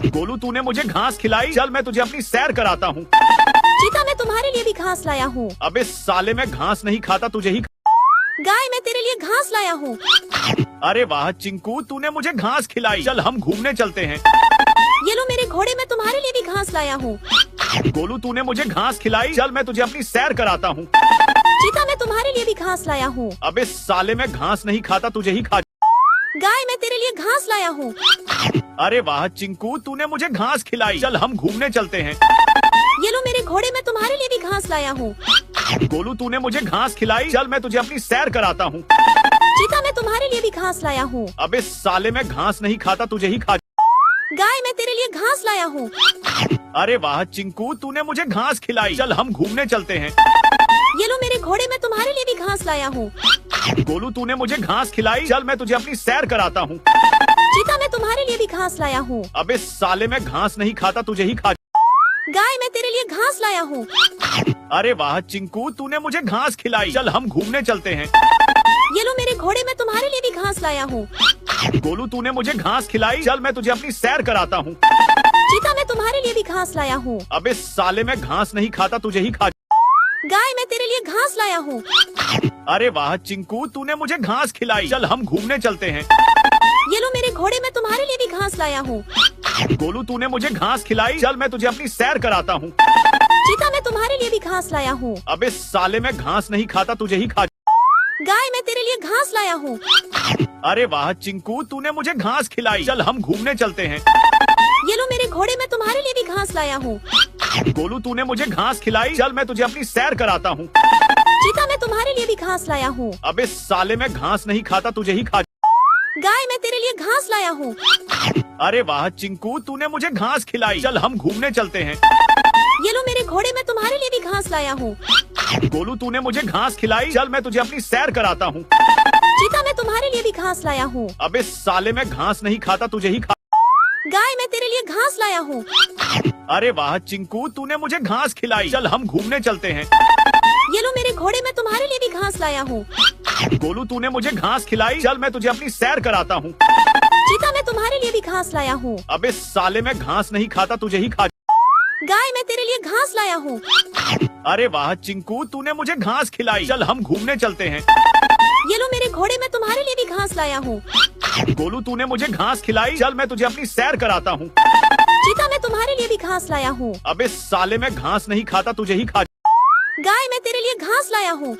गोलू, तूने मुझे घास खिलाई। चल मैं तुझे अपनी सैर कराता हूँ। चीता, मैं तुम्हारे लिए भी घास लाया हूँ। अबे साले, मैं घास नहीं खाता, तुझे ही। गाय, मैं तेरे लिए घास लाया हूँ। अरे वाह चिंकू, तूने मुझे घास खिलाई। चल हम घूमने चलते हैं। ये लो मेरे घोड़े, मैं तुम्हारे लिए भी घास लाया हूँ। गोलू, तूने मुझे घास खिलाई। चल मैं तुझे अपनी सैर कराता हूँ। चीता, मैं तुम्हारे लिए भी घास लाया हूँ। अबे साले, मैं घास नहीं खाता, तुझे ही खा। गाय, मैं तेरे लिए घास लाया हूँ। अरे वाह चिंकू, तूने मुझे घास खिलाई। चल हम घूमने चलते हैं। ये लो मेरे घोड़े, मैं तुम्हारे लिए भी घास लाया हूँ। गोलू, तूने मुझे घास खिलाई। चल मैं तुझे अपनी सैर कराता हूँ। चीता, मैं तुम्हारे लिए भी घास लाया हूँ। अबे साले, मैं घास नहीं खाता, तुझे ही खा। गाय, मैं तेरे लिए घास लाया हूँ। अरे वाह चिंकू, तूने मुझे घास खिलाई। चल हम घूमने चलते हैं। ये लो मेरे घोड़े, मैं तुम्हारे लिए भी घास लाया हूँ। गोलू, तूने मुझे घास खिलाई। चल मैं तुझे अपनी सैर कराता हूँ। चीता, मैं तुम्हारे लिए भी घास लाया हूँ। अबे साले, मैं घास नहीं खाता, तुझे ही खा। गाय, मैं तेरे लिए घास लाया हूँ। अरे वाह चिंकू, तूने मुझे घास खिलाई। चल हम घूमने चलते हैं। ये लो मेरे घोड़े, मैं तुम्हारे लिए भी घास लाया हूँ। गोलू, तूने मुझे घास खिलाई। चल मैं तुझे अपनी सैर कराता हूँ। चीता, मैं तुम्हारे लिए भी घास लाया हूँ। अबे साले, मैं घास नहीं खाता, तुझे ही खा। गाय, मैं तेरे लिए घास लाया हूँ। अरे वाह चिंकू, तूने मुझे घास खिलाई। चल हम घूमने चलते हैं। ये लो मेरे घोड़े, मैं तुम्हारे लिए भी घास लाया हूँ। गोलू, तूने मुझे घास खिलाई। चल मैं तुझे अपनी सैर कराता हूँ। चीता, मैं तुम्हारे लिए भी घास लाया हूँ। अबे साले, मैं घास नहीं खाता, तुझे ही खा। गाय, मैं तेरे लिए घास लाया हूँ। अरे वाह चिंकू, तूने मुझे घास खिलाई। चल हम घूमने चलते हैं। ये लो मेरे घोड़े, मैं तुम्हारे लिए भी घास लाया हूँ। गोलू, तूने मुझे घास खिलाई। चल मैं तुझे अपनी सैर कराता हूँ। चीता, मैं तुम्हारे लिए भी घास लाया हूँ। अबे साले, मैं घास नहीं खाता, तुझे ही खा। गाय, मैं तेरे लिए घास लाया हूँ। अरे वाह चिंकू, तूने मुझे घास खिलाई। चल हम घूमने चलते हैं। ये लो मेरे घोड़े, मैं तुम्हारे लिए भी घास लाया हूँ। गोलू, तूने मुझे घास खिलाई। चल मैं तुझे अपनी सैर कराता हूँ। चीता, मैं तुम्हारे लिए भी घास लाया हूँ। अबे साले, मैं घास नहीं खाता, तुझे ही खा। गाय, मैं तेरे लिए घास लाया हूँ। अरे वाह चिंकू, तूने मुझे घास खिलाई। चल हम घूमने चलते हैं। ये लो मेरे घोड़े, मैं तुम्हारे लिए भी घास लाया हूँ। गोलू, तूने मुझे घास खिलाई। चल मैं तुझे अपनी सैर कराता हूँ। चीता, मैं तुम्हारे लिए भी घास लाया हूँ। अबे साले, मैं घास नहीं खाता, तुझे ही खा। गाय, मैं तेरे लिए घास लाया हूँ। अरे वाह चिंकू, तूने मुझे घास खिलाई। चल हम घूमने चलते हैं। ये लो मेरे घोड़े, मैं तुम्हारे लिए भी घास लाया हूँ। गोलू, तूने मुझे घास खिलाई। चल मैं तुझे अपनी सैर कराता हूँ। चीता, मैं तुम्हारे लिए भी घास लाया हूँ। अबे साले, मैं घास नहीं खाता, तुझे ही खा। गाय, मैं तेरे लिए घास लाया हूँ।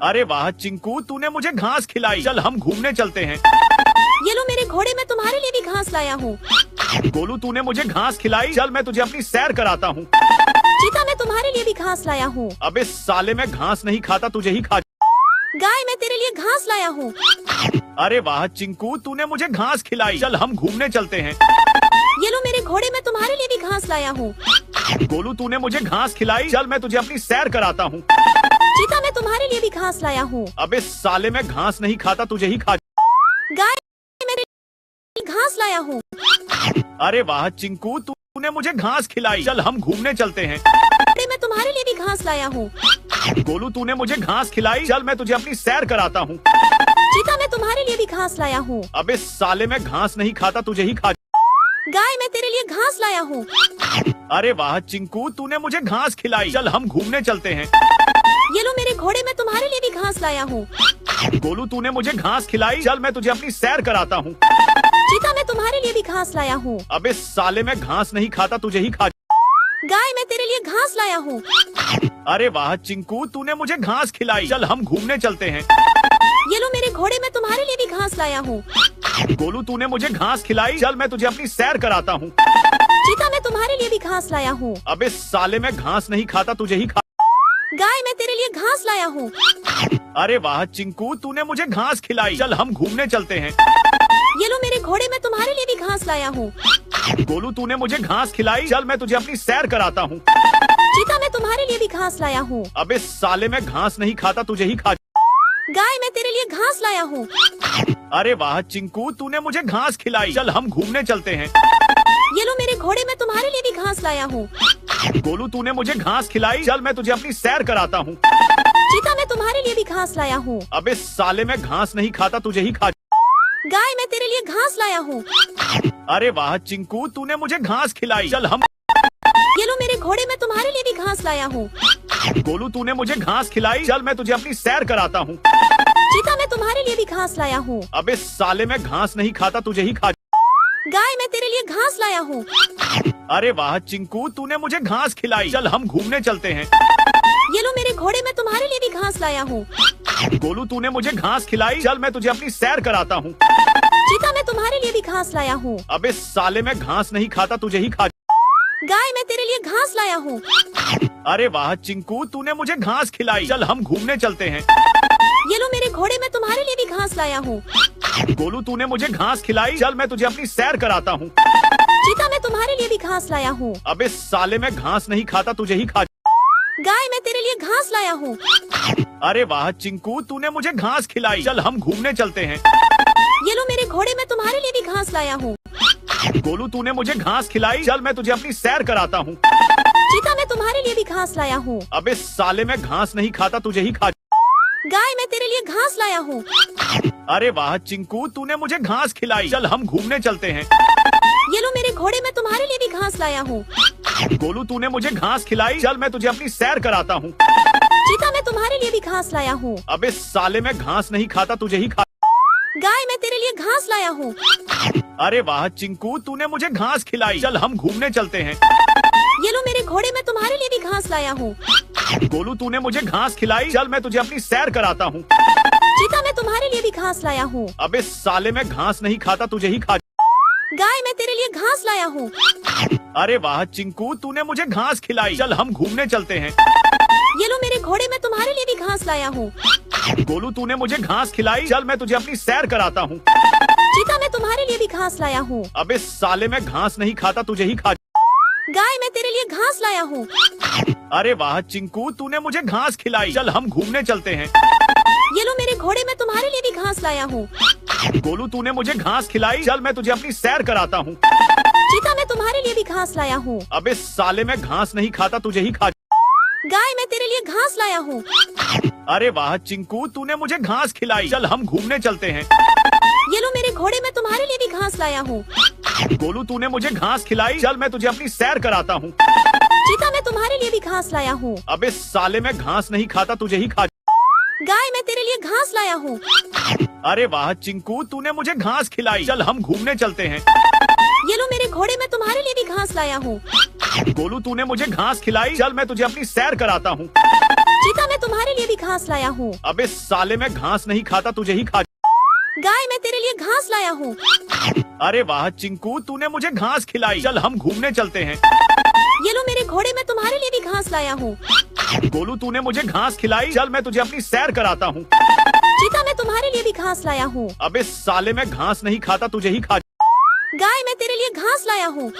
अरे वाह चिंकू, तूने मुझे घास खिलाई। चल हम घूमने चलते हैं। ये लो मेरे घोड़े, मैं तुम्हारे लिए भी घास लाया हूँ। गोलू, तूने मुझे घास खिलाई। चल मैं तुझे अपनी सैर कराता हूँ। चीता, मैं तुम्हारे लिए भी घास लाया हूँ। अबे साले, मैं घास नहीं खाता, तुझे ही खा। गाय, मैं तेरे लिए घास लाया हूँ। अरे वाह चिंकू, तूने मुझे घास खिलाई। चल हम घूमने चलते हैं। ये लो मेरे घोड़े, मैं तुम्हारे लिए भी घास लाया हूँ। गोलू, तूने मुझे घास खिलाई। चल मैं तुझे अपनी सैर कराता हूँ। चीता, मैं तुम्हारे लिए भी घास लाया हूँ। अबे साले, मैं घास नहीं खाता, तुझे ही खा। गाय, मैं तेरे लिए घास लाया हूँ। अरे वाह चिंकू, तूने मुझे घास खिलाई। चल हम घूमने चलते हैं। मैं तुम्हारे लिए भी घास लाया हूँ। गोलू, तूने मुझे घास खिलाई। चल मैं तुझे अपनी सैर कराता हूँ। चीता, मैं तुम्हारे लिए भी घास लाया हूँ। अबे साले, मैं घास नहीं खाता, तुझे ही खा। गाय, मैं तेरे लिए घास लाया हूँ। अरे वाह चिंकू, तूने मुझे घास खिलाई। चल हम घूमने चलते हैं। ये लो मेरे घोड़े, मैं तुम्हारे लिए भी घास लाया हूँ। गोलू, तूने मुझे घास खिलाई। चल मैं तुझे अपनी सैर कराता हूँ। चीता, मैं तुम्हारे लिए भी घास लाया हूँ। अबे साले, मैं घास नहीं खाता, तुझे ही खा। गाय, मैं तेरे लिए घास लाया हूँ। अरे वाह चिंकू, तूने मुझे घास खिलाई। चल हम घूमने चलते हैं। ये लो मेरे घोड़े, मैं तुम्हारे लिए भी घास लाया हूँ। गोलू, तूने मुझे घास खिलाई। चल मैं तुझे अपनी सैर कराता हूँ। चीता, मैं तुम्हारे लिए भी घास लाया हूँ। अबे साले, मैं घास नहीं खाता, तुझे ही खा। गाय, मैं तेरे लिए घास लाया हूँ। अरे वाह चिंकू, तूने मुझे घास खिलाई। चल हम घूमने चलते हैं। ये लो मेरे घोड़े, मैं तुम्हारे लिए भी घास लाया हूँ। गोलू, तूने मुझे घास खिलाई। चल मैं तुझे अपनी सैर कराता हूँ। चीता, मैं तुम्हारे लिए भी घास लाया हूँ। अबे साले, मैं घास नहीं खाता, तुझे ही खा। गाय, मैं तेरे लिए घास लाया हूँ। अरे वाह चिंकू, तूने मुझे घास खिलाई। चल हम घूमने चलते हैं। ये लो मेरे घोड़े, मैं तुम्हारे लिए भी घास लाया हूँ। गोलू, तूने मुझे घास खिलाई। चल मैं तुझे अपनी सैर कराता हूँ। चीता, मैं तुम्हारे लिए भी घास लाया हूँ। अबे साले, मैं घास नहीं खाता, तुझे ही खा। गाय, मैं तेरे लिए घास लाया हूँ। अरे वाह चिंकू, तूने मुझे घास खिलाई। चल हम। ये लो मेरे घोड़े, मैं तुम्हारे लिए भी घास लाया हूँ। गोलू, तूने मुझे घास खिलाई। चल मैं तुझे अपनी सैर कराता हूँ। चीता, मैं तुम्हारे लिए भी घास लाया हूँ। अबे साले, मैं घास नहीं खाता, तुझे ही खा। गाय, मैं तेरे लिए घास लाया हूँ। अरे वाह चिंकू, तूने मुझे घास खिलाई। चल हम घूमने चलते हैं। ये लो मेरे घोड़े, मैं तुम्हारे लिए भी घास लाया हूँ। गोलू, तूने मुझे घास खिलाई। चल मैं तुझे अपनी सैर कराता हूँ। चीता, मैं तुम्हारे लिए भी घास लाया हूँ। अबे साले, मैं घास नहीं खाता, तुझे ही खा। गाय, मैं तेरे लिए घास लाया हूँ। अरे वाह चिंकू, तूने मुझे घास खिलाई। चल हम घूमने चलते हैं। ये लो मेरे घोड़े, मैं तुम्हारे लिए भी घास लाया हूँ। गोलू, तूने मुझे घास खिलाई। चल मैं तुझे अपनी सैर कराता हूँ। चीता, मैं तुम्हारे लिए भी घास लाया हूँ। अबे साले, मैं घास नहीं खाता, तुझे ही खा। गाय, मैं तेरे लिए घास लाया हूँ। अरे वाह चिंकू, तूने मुझे घास खिलाई। चल हम घूमने चलते हैं। ये लो मेरे घोड़े, मैं तुम्हारे लिए भी घास लाया हूँ। गोलू, तूने मुझे घास खिलाई। चल मैं तुझे अपनी सैर कराता हूँ। चीता, मैं तुम्हारे लिए भी घास लाया हूँ। अबे साले, मैं घास नहीं खाता, तुझे ही खा। गाय, मैं तेरे लिए घास लाया हूँ। अरे वाह चिंकू, तूने मुझे घास खिलाई। चल हम घूमने चलते हैं। ये लो मेरे घोड़े, मैं तुम्हारे लिए भी घास लाया हूँ। गोलू, तूने मुझे घास खिलाई। चल मैं तुझे अपनी सैर कराता हूँ। चीता, मैं तुम्हारे लिए भी घास लाया हूँ। अबे साले, मैं घास नहीं खाता, तुझे ही खा। गाय, मैं तेरे लिए घास लाया हूँ। अरे वाह चिंकू, तूने मुझे घास खिलाई। चल हम घूमने चलते हैं। ये लो मेरे घोड़े, मैं तुम्हारे लिए भी घास लाया हूँ। गोलू, तूने मुझे घास खिलाई। चल मैं तुझे अपनी सैर कराता हूँ। चीता, मैं तुम्हारे लिए भी घास लाया हूँ। अबे साले, मैं घास नहीं खाता, तुझे ही खा। गाय, मैं तेरे लिए घास लाया हूँ। अरे वाह चिंकू, तूने मुझे घास खिलाई। चल हम घूमने चलते हैं। ये लो मेरे घोड़े, मैं तुम्हारे लिए भी घास लाया हूँ। गोलू, तूने मुझे घास खिलाई। चल मैं तुझे अपनी सैर कराता हूँ। चीता, मैं तुम्हारे लिए भी घास लाया हूँ। अबे साले, मैं घास नहीं खाता, तुझे ही खा। गाय, मैं तेरे लिए घास लाया हूँ। अरे वाह चिंकू, तूने मुझे घास खिलाई। चल हम घूमने चलते हैं। ये लो मेरे घोड़े, मैं तुम्हारे लिए भी घास लाया हूँ। गोलू, तूने मुझे घास खिलाई। चल मैं तुझे अपनी सैर कराता हूँ। चीता, मैं तुम्हारे लिए भी घास लाया हूँ। अबे साले, मैं घास नहीं खाता, तुझे ही खा। गाय, मैं तेरे लिए घास लाया हूँ। अरे वाह चिंकू, तूने मुझे घास खिलाई। चल हम घूमने चलते हैं। ये लो मेरे घोड़े, मैं तुम्हारे लिए भी घास लाया हूँ। गोलू, तूने मुझे घास खिलाई। चल मैं तुझे अपनी सैर कराता हूँ। चीता, मैं तुम्हारे लिए भी घास लाया हूँ। अबे साले, मैं घास नहीं खाता, तुझे ही खा। गाय, मैं तेरे लिए घास लाया हूँ। अरे वाह चिंकू, तूने मुझे घास खिलाई। चल हम घूमने चलते हैं। ये लो मेरे घोड़े, मैं तुम्हारे लिए भी घास लाया हूँ। गोलू, तूने मुझे घास खिलाई। चल मैं तुझे अपनी सैर कराता हूँ। चीता, मैं तुम्हारे लिए भी घास लाया हूँ। अबे साले, मैं घास नहीं खाता, तुझे ही खा। गाय, मैं तेरे लिए घास लाया हूँ। अरे वाह चिंकू, तूने मुझे घास खिलाई। चल हम घूमने चलते हैं। ये लो मेरे घोड़े, मैं तुम्हारे लिए भी घास लाया हूँ। गोलू, तूने मुझे घास खिलाई। चल मैं तुझे अपनी सैर कराता हूँ। चीता, मैं तुम्हारे लिए भी घास लाया हूँ। अबे साले, मैं घास नहीं खाता, तुझे ही खा। गाय, मैं तेरे लिए घास लाया हूँ।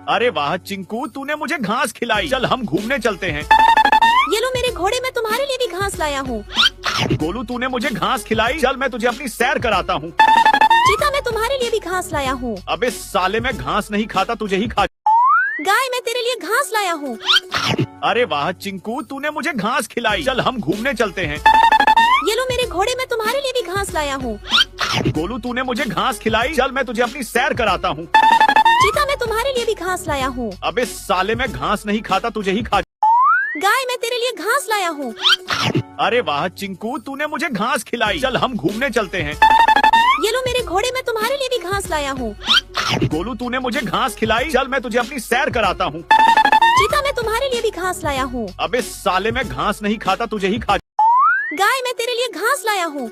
अरे वाह चिंकू, तूने मुझे घास खिलाई। चल हम घूमने चलते हैं। ये लो मेरे घोड़े, मैं तुम्हारे लिए भी घास लाया हूँ। गोलू, तूने मुझे घास खिलाई। चल मैं तुझे अपनी सैर कराता हूँ। चीता, मैं तुम्हारे लिए भी घास लाया हूँ। अबे साले, मैं घास नहीं खाता, तुझे ही खा। गाय, मैं तेरे लिए घास लाया हूँ। अरे वाह चिंकू, तूने मुझे घास खिलाई। चल हम घूमने चलते हैं। ये लो मेरे घोड़े, मैं तुम्हारे लिए भी घास लाया हूँ। गोलू, तूने मुझे घास खिलाई। चल मैं तुझे अपनी सैर कराता हूँ। चीता, मैं तुम्हारे लिए भी घास लाया हूँ। अबे साले, मैं घास नहीं खाता, तुझे ही खा। गाय, मैं तेरे लिए घास लाया हूँ। अरे वाह चिंकू, तूने मुझे घास खिलाई। चल हम घूमने चलते हैं। ये लो मेरे घोड़े, मैं तुम्हारे लिए भी घास लाया हूँ। गोलू, तूने मुझे घास खिलाई। चल मैं तुझे अपनी सैर कराता हूँ। चीता, मैं तुम्हारे लिए भी घास लाया हूँ। अबे साले, मैं घास नहीं खाता, तुझे ही खा। गाय, मैं तेरे लिए घास लाया हूँ।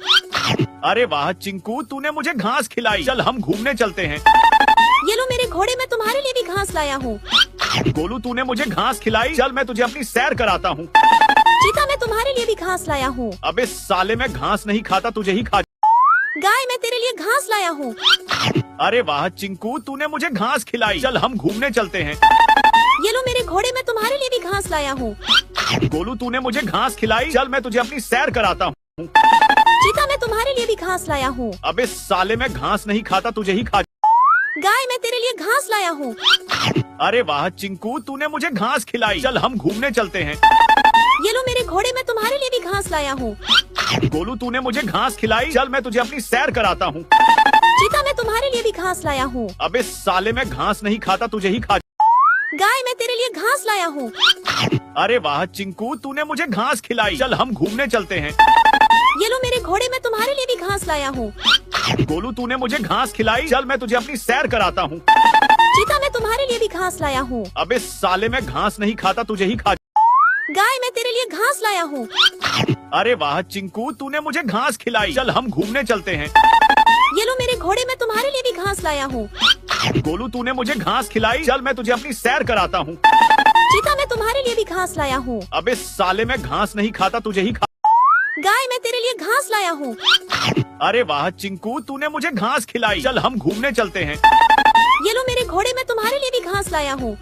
अरे वाह चिंकू, तूने मुझे घास खिलाई। चल हम घूमने चलते हैं। ये लो मेरे घोड़े, मैं तुम्हारे लिए भी घास लाया हूँ। गोलू, तूने मुझे घास खिलाई। चल मैं तुझे अपनी सैर कराता हूँ। चीता, मैं तुम्हारे लिए भी घास लाया हूँ। अबे साले, मैं घास नहीं खाता, तुझे ही खा। गाय, मैं तेरे लिए घास लाया हूँ। अरे वाह चिंकू, तूने मुझे घास खिलाई। चल हम घूमने चलते हैं। ये लो मेरे घोड़े मैं तुम्हारे लिए भी घास लाया हूँ। गोलू तूने मुझे घास खिलाई, चल मैं तुझे अपनी सैर कराता हूँ। चीता मैं तुम्हारे लिए भी घास लाया हूँ। अबे साले मैं घास नहीं खाता, तुझे ही खा। गाय मैं तेरे लिए घास लाया हूँ। अरे वाह चिंकू, तूने मुझे घास खिलाई, चल हम घूमने चलते हैं। ये लो मेरे घोड़े मैं तुम्हारे लिए भी घास लाया हूँ। गोलू तूने मुझे घास खिलाई, चल मैं तुझे अपनी सैर कराता हूँ। चीता मैं तुम्हारे लिए भी घास लाया हूँ। अबे साले मैं घास नहीं खाता, तुझे ही खा। गाय मैं तेरे लिए घास लाया हूँ। अरे वाह चिंकू, तूने मुझे घास खिलाई, चल हम घूमने चलते हैं। ये लो मेरे घोड़े मैं तुम्हारे लिए भी घास लाया हूँ। गोलू तूने मुझे घास खिलाई, चल मैं तुझे अपनी सैर कराता हूँ। चीता मैं तुम्हारे लिए भी घास लाया हूँ। अबे साले मैं घास नहीं खाता, तुझे ही खा। गाय मैं तेरे लिए घास लाया हूँ। अरे वाह चिंकू, तूने मुझे घास खिलाई, चल हम घूमने चलते हैं। ये लो मेरे घोड़े मैं तुम्हारे लिए भी घास लाया हूँ। गोलू तूने मुझे घास खिलाई, चल मैं तुझे अपनी सैर कराता हूँ। चीता मैं तुम्हारे लिए भी घास लाया हूँ। अबे साले मैं घास नहीं खाता, तुझे ही खा। गाय मैं तेरे लिए घास लाया हूँ। अरे वाह चिंकू, तूने मुझे घास खिलाई, चल हम घूमने चलते हैं। ये लो मेरे घोड़े मैं तुम्हारे लिए भी घास लाया हूँ।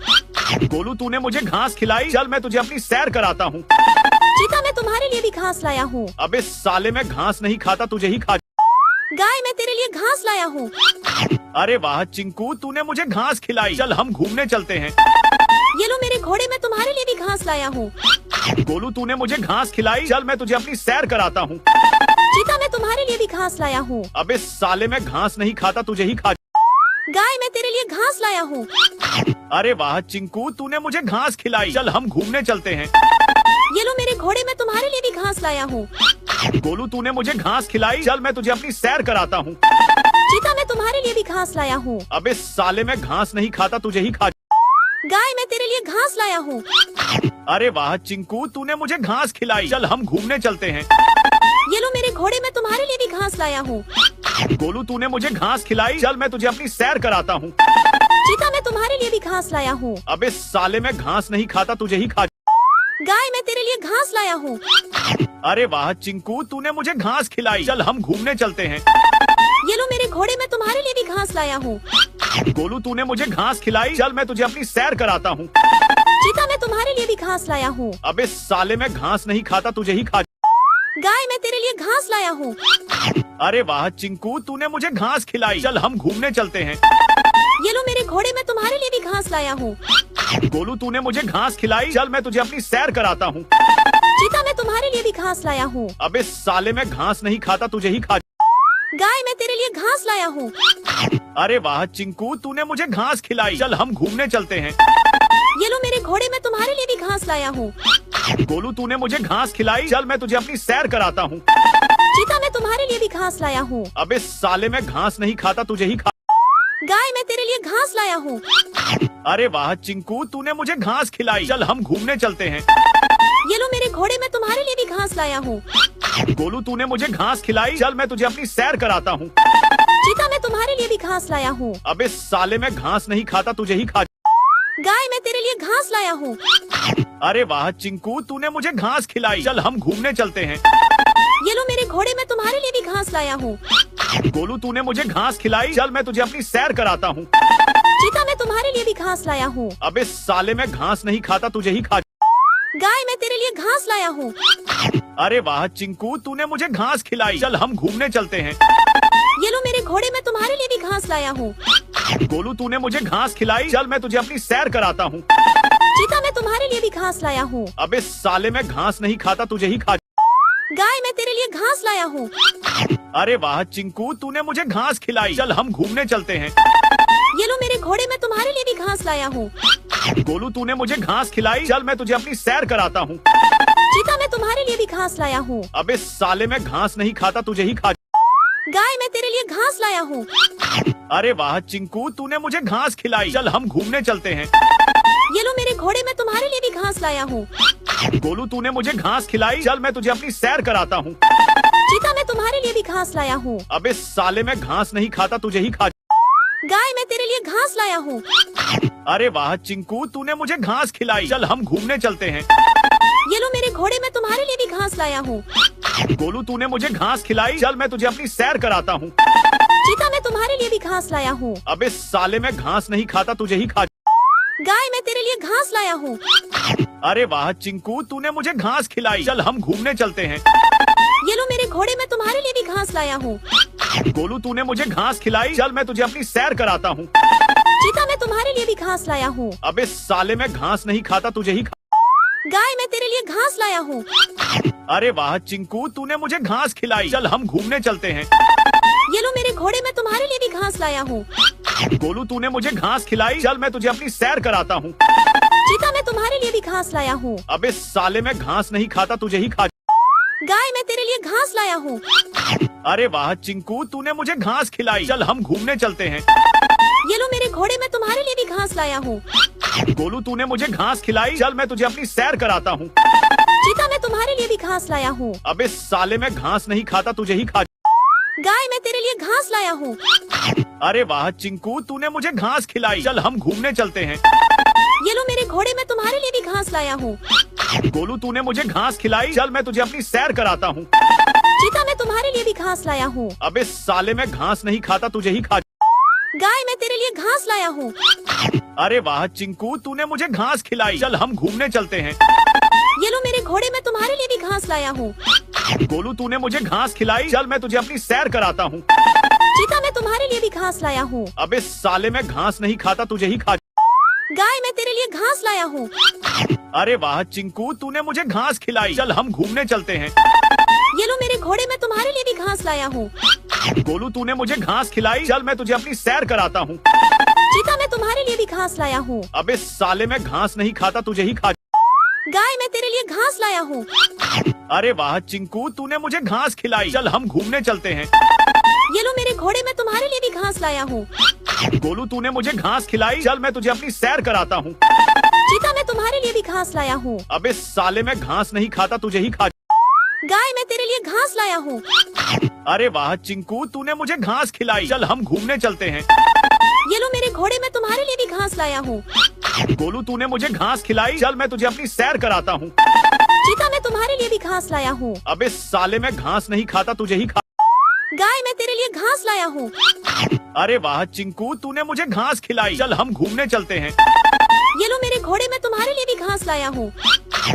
गोलू तूने मुझे घास खिलाई, चल मैं तुझे अपनी सैर कराता हूँ। चीता मैं तुम्हारे लिए भी घास लाया हूँ। अबे साले मैं घास नहीं खाता, तुझे ही खा। गाय मैं तेरे लिए घास लाया हूँ। अरे वाह चिंकू, तूने मुझे घास खिलाई, चल हम घूमने चलते हैं। ये लो मेरे घोड़े मैं तुम्हारे लिए भी घास लाया हूँ। गोलू तूने मुझे घास खिलाई, चल मैं तुझे अपनी सैर कराता हूँ। चीता मैं तुम्हारे लिए भी घास लाया हूँ। अबे साले मैं घास नहीं खाता, तुझे ही खा। गाय मैं तेरे लिए घास लाया हूँ। अरे वाह चिंकू, तूने मुझे घास खिलाई, चल हम घूमने चलते हैं। ये लो मेरे घोड़े मैं तुम्हारे लिए भी घास लाया हूँ। गोलू तूने मुझे घास खिलाई, चल मैं तुझे अपनी सैर कराता हूँ। चीता मैं तुम्हारे लिए भी घास लाया हूँ। अबे साले मैं घास नहीं खाता, तुझे ही खा। गाय मैं तेरे लिए घास लाया हूँ। अरे वाह चिंकू, तूने मुझे घास खिलाई, चल हम घूमने चलते हैं। ये लो मेरे घोड़े मैं तुम्हारे लिए भी घास लाया हूँ। गोलू तूने मुझे घास खिलाई, चल मैं तुझे अपनी सैर कराता हूँ। चीता मैं तुम्हारे लिए भी घास लाया हूँ। अबे साले मैं घास नहीं खाता, तुझे ही खा। गाय मैं तेरे लिए घास लाया हूँ। अरे वाह चिंकू, तूने मुझे घास खिलाई, चल हम घूमने चलते हैं। ये लो मेरे घोड़े मैं तुम्हारे लिए भी घास लाया हूँ। गोलू तूने मुझे घास खिलाई, चल मैं तुझे अपनी सैर कराता हूँ। चीता मैं तुम्हारे लिए भी घास लाया हूँ। अबे साले मैं घास नहीं खाता, तुझे ही खा। गाय मैं तेरे लिए घास लाया हूँ। अरे वाह चिंकू, तूने मुझे घास खिलाई, चल हम घूमने चलते हैं। ये लो मेरे घोड़े मैं तुम्हारे लिए भी घास लाया हूँ। गोलू तूने मुझे घास खिलाई, चल मैं तुझे अपनी सैर कराता हूँ। चीता मैं तुम्हारे लिए भी घास लाया हूँ। अबे साले मैं घास नहीं खाता, तुझे ही खा। गाय मैं तेरे लिए घास लाया हूँ। अरे वाह चिंकू, तूने मुझे घास खिलाई, चल हम घूमने चलते हैं। ये लो मेरे घोड़े मैं तुम्हारे लिए भी घास लाया हूँ। गोलू तूने मुझे घास खिलाई, चल मैं तुझे अपनी सैर कराता हूँ। चीता मैं तुम्हारे लिए भी घास लाया हूँ। अबे साले मैं घास नहीं खाता, तुझे ही खा। गाय मैं तेरे लिए घास लाया हूँ। अरे वाह चिंकू, तूने मुझे घास खिलाई, चल हम घूमने चलते हैं। ये लो मेरे घोड़े मैं तुम्हारे लिए भी घास लाया हूँ। गोलू तूने मुझे घास खिलाई, चल मैं तुझे अपनी सैर कराता हूँ। चीता मैं तुम्हारे लिए भी घास लाया हूँ। अबे साले मैं घास नहीं खाता, तुझे ही खा। गाय मैं तेरे लिए घास लाया हूँ। अरे वाह चिंकू, तूने मुझे घास खिलाई, चल हम घूमने चलते हैं। ये लो मेरे घोड़े मैं तुम्हारे लिए भी घास लाया हूँ। गोलू तूने मुझे घास खिलाई, चल मैं तुझे अपनी सैर कराता हूँ। चीता मैं तुम्हारे लिए भी घास लाया हूँ। अबे साले मैं घास नहीं खाता, तुझे ही खा। गाय मैं तेरे लिए घास लाया हूँ। अरे वाह चिंकू, तूने मुझे घास खिलाई, चल हम घूमने चलते हैं। ये लो मेरे घोड़े मैं तुम्हारे लिए भी घास लाया हूँ। गोलू तूने मुझे घास खिलाई, चल मैं तुझे अपनी सैर कराता हूँ। चीता मैं तुम्हारे लिए भी घास लाया हूँ। अबे साले मैं घास नहीं खाता, तुझे ही खा। गाय मैं तेरे लिए घास लाया हूँ। अरे वाह चिंकू, तूने मुझे घास खिलाई, चल हम घूमने चलते हैं। ये लो मेरे घोड़े मैं तुम्हारे लिए भी घास लाया हूँ। गोलू तूने मुझे घास खिलाई, चल मैं तुझे अपनी सैर कराता हूँ। चीता मैं तुम्हारे लिए भी घास लाया हूँ। अबे साले मैं घास नहीं खाता, तुझे ही खा। गाय मैं तेरे लिए घास लाया हूँ। अरे वाह चिंकू, तूने मुझे घास खिलाई, चल हम घूमने चलते हैं। ये लो मेरे घोड़े मैं तुम्हारे लिए भी घास लाया हूँ। गोलू तूने मुझे घास खिलाई, चल मैं तुझे अपनी सैर कराता हूँ। चीता मैं तुम्हारे लिए भी घास लाया हूँ। अबे साले मैं घास नहीं खाता, तुझे ही खा। गाय मैं तेरे लिए घास लाया हूँ। अरे वाह चिंकू, तूने मुझे घास खिलाई, चल हम घूमने चलते हैं। ये लो मेरे घोड़े मैं तुम्हारे लिए भी घास लाया हूँ। गोलू तूने मुझे घास खिलाई, चल मैं तुझे अपनी सैर कराता हूँ। चीता मैं तुम्हारे लिए भी घास लाया हूँ। अबे साले मैं घास नहीं खाता, तुझे ही खा। गाय मैं तेरे लिए घास लाया हूँ। अरे वाह चिंकू, तूने मुझे घास खिलाई। चल हम घूमने चलते हैं। ये लो मेरे घोड़े, मैं तुम्हारे लिए भी घास लाया हूँ। गोलू, तूने मुझे घास खिलाई। चल मैं तुझे अपनी सैर कराता हूँ। चीता मैं तुम्हारे लिए भी घास लाया हूँ। अबे साले, मैं घास नहीं खाता, तुझे ही गाय मैं तेरे लिए घास लाया हूँ। अरे वाह चिंकू, तूने मुझे घास खिलाई। चल हम घूमने चलते हैं। ये लो मेरे घोड़े, मैं तुम्हारे लिए भी घास लाया हूँ। गोलू, तूने मुझे घास खिलाई। चल मैं तुझे अपनी सैर कराता हूँ। चीता मैं तुम्हारे लिए भी घास लाया हूँ। अबे साले, मैं घास नहीं खाता, तुझे ही खा। गाय मैं तेरे लिए घास लाया हूँ। अरे वाह चिंकू, तूने मुझे घास खिलाई। चल हम घूमने चलते हैं। ये लो मेरे घोड़े, मैं तुम्हारे लिए भी घास लाया हूँ। गोलू, तूने मुझे घास खिलाई। चल मैं तुझे अपनी सैर कराता हूँ। चीता मैं तुम्हारे लिए भी घास लाया हूँ। अबे साले, मैं घास नहीं खाता, तुझे ही खा। गाय मैं तेरे लिए घास लाया हूँ। अरे वाह चिंकू, तूने मुझे घास खिलाई। चल हम घूमने चलते हैं। ये लो मेरे घोड़े, मैं तुम्हारे लिए भी घास लाया हूँ। गोलू, तूने मुझे घास खिलाई। चल मैं तुझे अपनी सैर कराता हूँ। चीता मैं तुम्हारे लिए भी घास लाया हूँ। अबे साले, मैं घास नहीं खाता, तुझे ही खा। गाय मैं तेरे लिए घास लाया हूँ। अरे वाह चिंकू, तूने मुझे घास खिलाई। चल हम घूमने चलते हैं। ये लो मेरे घोड़े, मैं तुम्हारे लिए भी घास लाया हूँ। गोलू, तूने मुझे घास खिलाई। चल मैं तुझे अपनी सैर कराता हूँ। चीता मैं तुम्हारे लिए भी घास लाया हूँ। अबे साले, मैं घास नहीं खाता, तुझे ही खा। गाय मैं तेरे लिए घास लाया हूँ। अरे वाह चिंकू, तूने मुझे घास खिलाई। चल हम घूमने चलते हैं। ये लो मेरे घोड़े, मैं तुम्हारे लिए भी घास लाया हूँ। गोलू, तूने मुझे घास खिलाई। चल मैं तुझे अपनी सैर कराता हूँ। चीता मैं तुम्हारे लिए भी घास लाया हूँ। अबे साले, मैं घास नहीं खाता, तुझे ही खा। गाय मैं तेरे लिए घास लाया हूँ। अरे वाह चिंकू, तूने मुझे घास खिलाई। चल हम घूमने चलते हैं। ये लो मेरे घोड़े, मैं तुम्हारे लिए भी घास लाया हूँ। गोलू, तूने मुझे घास खिलाई। चल मैं तुझे अपनी सैर कराता हूँ। चीता मैं तुम्हारे लिए भी घास लाया हूँ। अबे साले, मैं घास नहीं खाता, तुझे ही खा। गाय मैं तेरे लिए घास लाया हूँ। अरे वाह चिंकू, तूने मुझे घास खिलाई। चल हम घूमने चलते हैं। ये लो मेरे घोड़े, मैं तुम्हारे लिए भी घास लाया हूँ। गोलू, तूने मुझे घास खिलाई। चल मैं तुझे अपनी सैर कराता हूँ। चीता मैं तुम्हारे लिए भी घास लाया हूँ। अबे साले, मैं घास नहीं खाता, तुझे ही खा। गाय मैं तेरे लिए घास लाया हूँ। अरे वाह चिंकू, तूने मुझे घास खिलाई। चल हम घूमने चलते हैं। ये लो मेरे घोड़े, मैं तुम्हारे लिए भी घास लाया हूँ।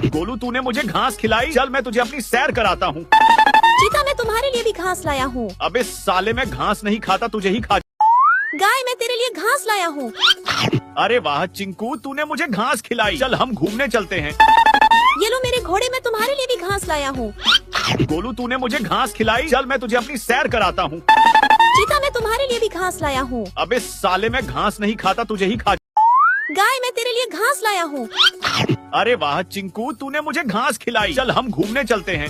गोलू, तूने मुझे घास खिलाई। चल मैं तुझे अपनी सैर कराता हूँ। चीता मैं तुम्हारे लिए भी घास लाया हूँ। अबे साले, मैं घास नहीं खाता, तुझे ही खा। गाय मैं तेरे लिए घास लाया हूँ। अरे वाह चिंकू, तूने मुझे घास खिलाई। चल हम घूमने चलते हैं। ये लो मेरे घोड़े, मैं तुम्हारे लिए भी घास लाया हूँ। गोलू, तूने मुझे घास खिलाई। चल मैं तुझे अपनी सैर कराता हूँ। चीता मैं तुम्हारे लिए भी घास लाया हूँ। अबे साले, मैं घास नहीं खाता, तुझे ही खा। गाय मैं तेरे लिए घास लाया हूँ। अरे वाह चिंकू, तूने मुझे घास खिलाई। चल हम घूमने चलते हैं।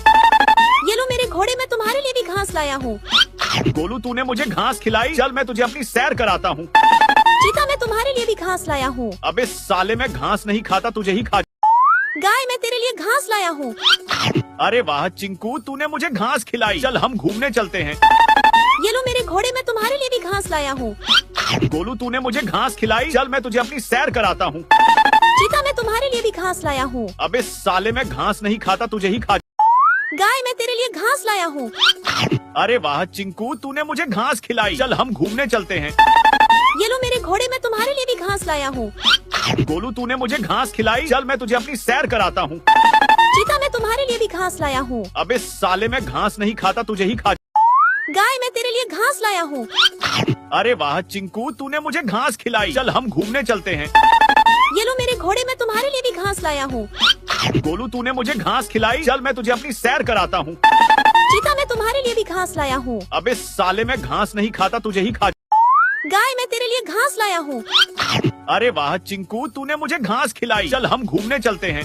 ये लो मेरे घोड़े, मैं तुम्हारे लिए भी घास लाया हूँ। गोलू, तूने मुझे घास खिलाई। चल मैं तुझे अपनी सैर कराता हूँ। चीता मैं तुम्हारे लिए भी घास लाया हूँ। अबे साले, मैं घास नहीं खाता, तुझे ही खा। गाय मैं तेरे लिए घास लाया हूँ। अरे वाह चिंकू, तूने मुझे घास खिलाई। चल हम घूमने चलते हैं। ये लो मेरे घोड़े, मैं तुम्हारे लिए भी घास लाया हूँ। गोलू, तूने मुझे घास खिलाई। चल मैं तुझे अपनी सैर कराता हूँ। चीता मैं तुम्हारे लिए भी घास लाया हूँ। अबे साले, मैं घास नहीं खाता, तुझे ही खा। गाय मैं तेरे लिए घास लाया हूँ। अरे वाह चिंकू, तूने मुझे घास खिलाई। चल हम घूमने चलते हैं। ये लो मेरे घोड़े, मैं तुम्हारे लिए भी घास लाया हूँ। गोलू, तूने मुझे घास खिलाई। चल मैं तुझे अपनी सैर कराता हूँ। चीता मैं तुम्हारे लिए भी घास लाया हूँ। अबे साले, मैं घास नहीं खाता, तुझे ही खा। गाय मैं तेरे लिए घास लाया हूँ। अरे वाह चिंकू, तूने मुझे घास खिलाई। चल हम घूमने चलते हैं। ये लो मेरे घोड़े, मैं तुम्हारे लिए भी घास लाया हूँ। गोलू, तूने मुझे घास खिलाई। चल मैं तुझे अपनी सैर कराता हूँ। चीता मैं तुम्हारे लिए भी घास लाया हूँ। अबे साले, मैं घास नहीं खाता, तुझे ही खा। गाय मैं तेरे लिए घास लाया हूँ। अरे वाह चिंकू, तूने मुझे घास खिलाई। चल हम घूमने चलते हैं।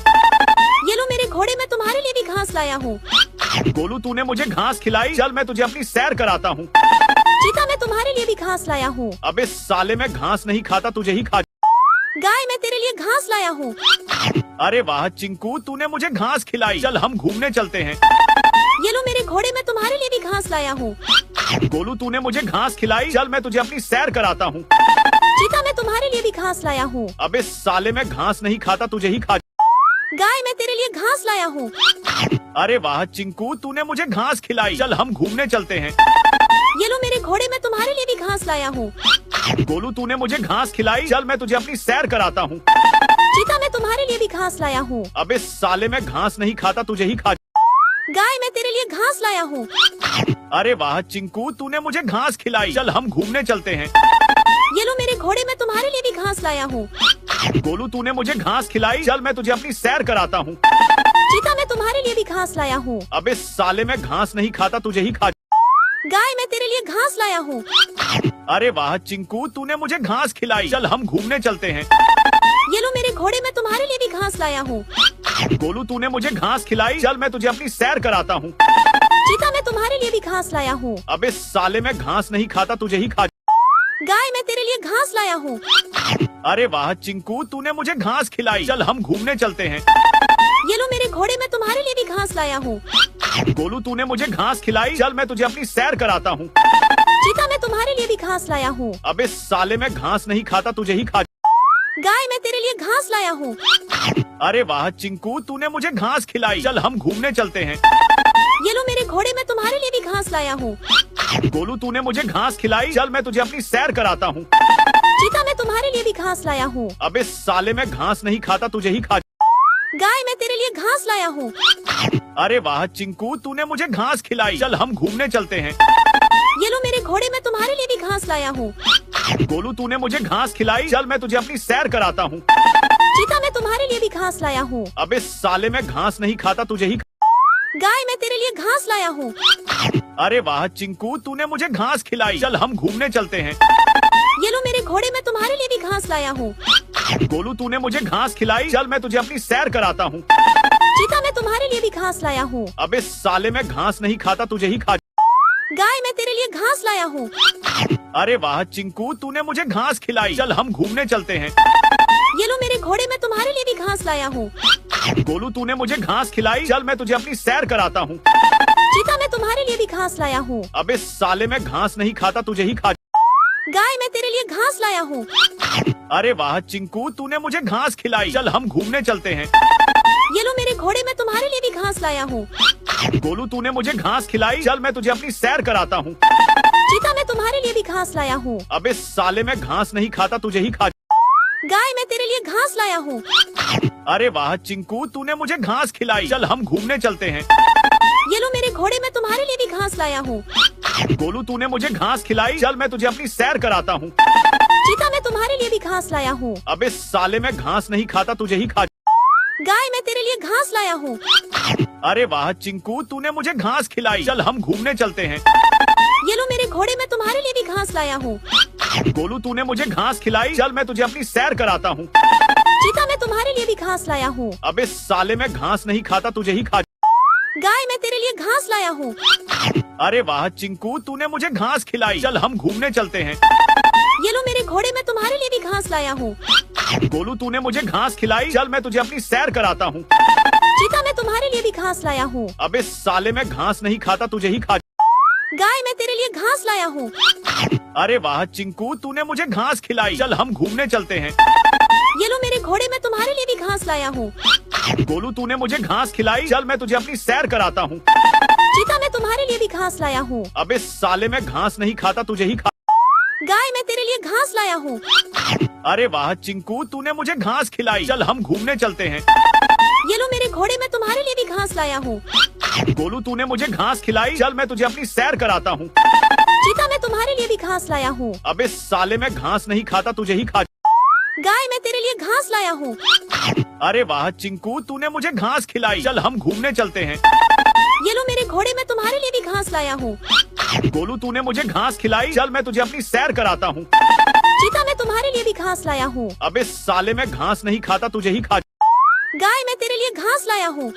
ये लो मेरे घोड़े, मैं तुम्हारे लिए भी घास लाया हूँ। गोलू, तूने मुझे घास खिलाई। चल मैं तुझे अपनी सैर कराता हूँ। चीता मैं तुम्हारे लिए भी घास लाया हूँ। अबे साले, मैं घास नहीं खाता, तुझे ही खा। गाय मैं तेरे लिए घास लाया हूँ। अरे वाह चिंकू, तूने मुझे घास खिलाई। चल हम घूमने चलते हैं। ये लो मेरे घोड़े, मैं तुम्हारे लिए भी घास लाया हूँ। गोलू, तूने मुझे घास खिलाई। चल मैं तुझे अपनी सैर कराता हूँ। चीता मैं तुम्हारे लिए भी घास लाया हूँ। अबे साले, मैं घास नहीं खाता, तुझे ही खा। गाय मैं तेरे लिए घास लाया हूँ। अरे वाह चिंकू, तूने मुझे घास खिलाई। चल हम घूमने चलते हैं। ये लो मेरे घोड़े, मैं तुम्हारे लिए भी घास लाया हूँ। गोलू, तूने मुझे घास खिलाई। चल मैं तुझे अपनी सैर कराता हूँ। चीता, मैं तुम्हारे लिए भी घास लाया हूँ। अबे साले, मैं घास नहीं खाता, तुझे ही खा। गाय, मैं तेरे लिए घास लाया हूँ। अरे वाह चिंकू, तूने मुझे घास खिलाई। चल हम घूमने चलते हैं। ये लो मेरे घोड़े, मैं तुम्हारे लिए भी घास लाया हूँ। गोलू, तूने मुझे घास खिलाई। चल मैं तुझे अपनी सैर कराता हूँ। चीता, मैं तुम्हारे लिए भी घास लाया हूँ। अबे साले, मैं घास नहीं खाता, तुझे ही खा। गाय, मैं तेरे लिए घास लाया हूँ। अरे वाह चिंकू, तूने मुझे घास खिलाई। चल हम घूमने चलते हैं। ये लो मेरे घोड़े, मैं तुम्हारे लिए भी घास लाया हूँ। गोलू, तूने मुझे घास खिलाई। चल मैं तुझे अपनी सैर कराता हूँ। चीता, मैं तुम्हारे लिए भी घास लाया हूँ। अबे साले, मैं घास नहीं खाता, तुझे ही खा। गाय, मैं तेरे लिए घास लाया हूँ। अरे वाह चिंकू, तूने मुझे घास खिलाई। चल हम घूमने चलते हैं। ये लो मेरे घोड़े, मैं तुम्हारे लिए भी घास लाया हूँ। गोलू, तूने मुझे घास खिलाई। चल मैं तुझे अपनी सैर कराता हूँ। चीता, मैं तुम्हारे लिए भी घास लाया हूँ। अबे साले, मैं घास नहीं खाता, तुझे ही खा। गाय, मैं तेरे लिए घास लाया हूँ। अरे वाह चिंकू, तूने मुझे घास खिलाई। चल हम घूमने चलते हैं। ये लो मेरे घोड़े, मैं तुम्हारे लिए भी घास लाया हूँ। गोलू, तूने मुझे घास खिलाई। चल मैं तुझे अपनी सैर कराता हूँ। चीता, मैं तुम्हारे लिए भी घास लाया हूँ। अबे साले, मैं घास नहीं खाता, तुझे ही खा। गाय, मैं तेरे लिए घास लाया हूँ। अरे वाह चिंकू, तूने मुझे घास खिलाई। चल हम घूमने चलते हैं। ये लो मेरे घोड़े, मैं तुम्हारे लिए भी घास लाया हूँ। गोलू, तूने मुझे घास खिलाई। चल मैं तुझे अपनी सैर कराता हूँ। चीता, मैं तुम्हारे लिए भी घास लाया हूँ। अबे साले, मैं घास नहीं खाता, तुझे ही। गाय, मैं तेरे लिए घास लाया हूँ। अरे वाह चिंकू, तूने मुझे घास खिलाई। चल हम घूमने चलते हैं। ये लो मेरे घोड़े, मैं तुम्हारे लिए भी घास लाया हूँ। गोलू, तूने मुझे घास खिलाई। चल मैं तुझे अपनी सैर कराता हूँ। चीता, मैं तुम्हारे लिए भी घास लाया हूँ। अबे साले, मैं घास नहीं खाता, तुझे ही खा। गाय, मैं तेरे लिए घास लाया हूँ। अरे वाह चिंकू, तूने मुझे घास खिलाई। चल हम घूमने चलते हैं। ये लो मेरे घोड़े, मैं तुम्हारे लिए भी घास लाया हूँ। गोलू, तूने मुझे घास खिलाई। चल मैं तुझे अपनी सैर कराता हूँ। चीता, मैं तुम्हारे लिए भी घास लाया हूँ। अबे साले, मैं घास नहीं खाता, तुझे ही खा। गाय, मैं तेरे लिए घास लाया हूँ। अरे वाह चिंकू, तूने मुझे घास खिलाई। चल हम घूमने चलते हैं। ये लो मेरे घोड़े, मैं तुम्हारे लिए भी घास लाया हूँ। गोलू, तूने मुझे घास खिलाई। चल मैं तुझे अपनी सैर कराता हूँ। चीता, मैं तुम्हारे लिए भी घास लाया हूँ। अबे साले, मैं घास नहीं खाता, तुझे ही खा। गाय, मैं तेरे लिए घास लाया हूँ। अरे वाह चिंकू, तूने मुझे घास खिलाई। चल हम घूमने चलते हैं। ये लो मेरे घोड़े, मैं तुम्हारे लिए भी घास लाया हूँ। गोलू, तूने मुझे घास खिलाई। चल मैं तुझे अपनी सैर कराता हूँ। चीता, मैं तुम्हारे लिए भी घास लाया हूँ। अबे साले, मैं घास नहीं खाता, तुझे ही खा। गाय, मैं तेरे लिए घास लाया हूँ। अरे वाह चिंकू, तूने मुझे घास खिलाई। चल हम घूमने चलते हैं। ये लो मेरे घोड़े, मैं तुम्हारे लिए भी घास लाया हूँ। गोलू, तूने मुझे घास खिलाई। चल मैं तुझे अपनी सैर कराता हूँ। चीता, मैं तुम्हारे लिए भी घास लाया हूँ। अबे साले, मैं घास नहीं खाता, तुझे ही खा। गाय, मैं तेरे लिए घास लाया हूँ। अरे वाह चिंकू, तूने मुझे घास खिलाई। चल हम घूमने चलते हैं। ये लो मेरे घोड़े, मैं तुम्हारे लिए भी घास लाया हूँ। गोलू, तूने मुझे घास खिलाई। चल मैं तुझे अपनी सैर कराता हूँ। चीता, मैं तुम्हारे लिए भी घास लाया हूँ। अबे साले, मैं घास नहीं खाता, तुझे ही खा। गाय, मैं तेरे लिए घास लाया हूँ। अरे वाह चिंकू, तूने मुझे घास खिलाई। चल हम घूमने चलते हैं। ये लो मेरे घोड़े, मैं तुम्हारे लिए भी घास लाया हूँ। गोलू, तूने मुझे घास खिलाई। चल मैं तुझे अपनी सैर कराता हूँ। चीता, मैं तुम्हारे लिए भी घास लाया हूँ। अबे साले, मैं घास नहीं खाता, तुझे ही खा। गाय, मैं तेरे लिए घास लाया हूँ। अरे वाह चिंकू, तूने मुझे घास खिलाई। चल हम घूमने चलते हैं। ये लो मेरे घोड़े, मैं तुम्हारे लिए भी घास लाया हूँ। गोलू, तूने मुझे घास खिलाई। चल मैं तुझे अपनी सैर कराता हूँ। चीता, मैं तुम्हारे लिए भी घास लाया हूँ। अबे साले, मैं घास नहीं खाता, तुझे ही खा। गाय, मैं तेरे लिए घास लाया हूँ। अरे वाह चिंकू, तूने मुझे घास खिलाई। चल हम घूमने चलते हैं। ये लो मेरे घोड़े, मैं तुम्हारे लिए भी घास लाया हूँ। गोलू, तूने मुझे घास खिलाई। चल मैं तुझे अपनी सैर कराता हूँ। चीता, मैं तुम्हारे लिए भी घास लाया हूँ। अबे साले, मैं घास नहीं खाता, तुझे ही खा। गाय, मैं तेरे लिए घास लाया हूँ।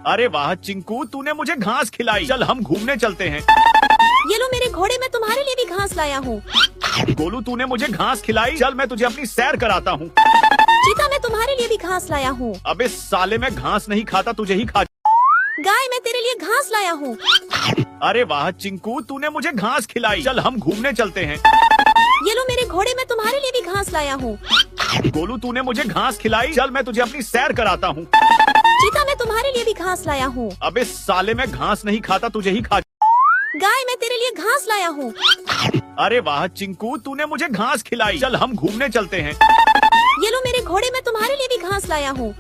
अरे वाह चिंकू, तूने मुझे घास खिलाई। चल हम घूमने चलते हैं। ये लो मेरे घोड़े, मैं तुम्हारे लिए भी घास लाया हूँ। गोलू, तूने मुझे घास खिलाई। चल मैं तुझे अपनी सैर कराता हूँ। चीता, मैं तुम्हारे लिए भी घास लाया हूँ। अबे साले, मैं घास नहीं खाता, तुझे ही खा। गाय, मैं तेरे लिए घास लाया हूँ। अरे वाह चिंकू, तूने मुझे घास खिलाई। चल हम घूमने चलते हैं। ये लो मेरे घोड़े, मैं तुम्हारे लिए भी घास लाया हूँ। गोलू, तूने मुझे घास खिलाई। चल मैं तुझे अपनी सैर कराता हूँ। चीता, मैं तुम्हारे लिए भी घास लाया हूँ। अबे साले, मैं घास नहीं खाता, तुझे ही खा। गाय, मैं तेरे लिए घास लाया हूँ। अरे वाह चिंकू, तूने मुझे घास खिलाई। चल हम घूमने चलते हैं। ये लो मेरे मेरे घोड़े मैं तुम्हारे लिए भी घास लाया हूँ।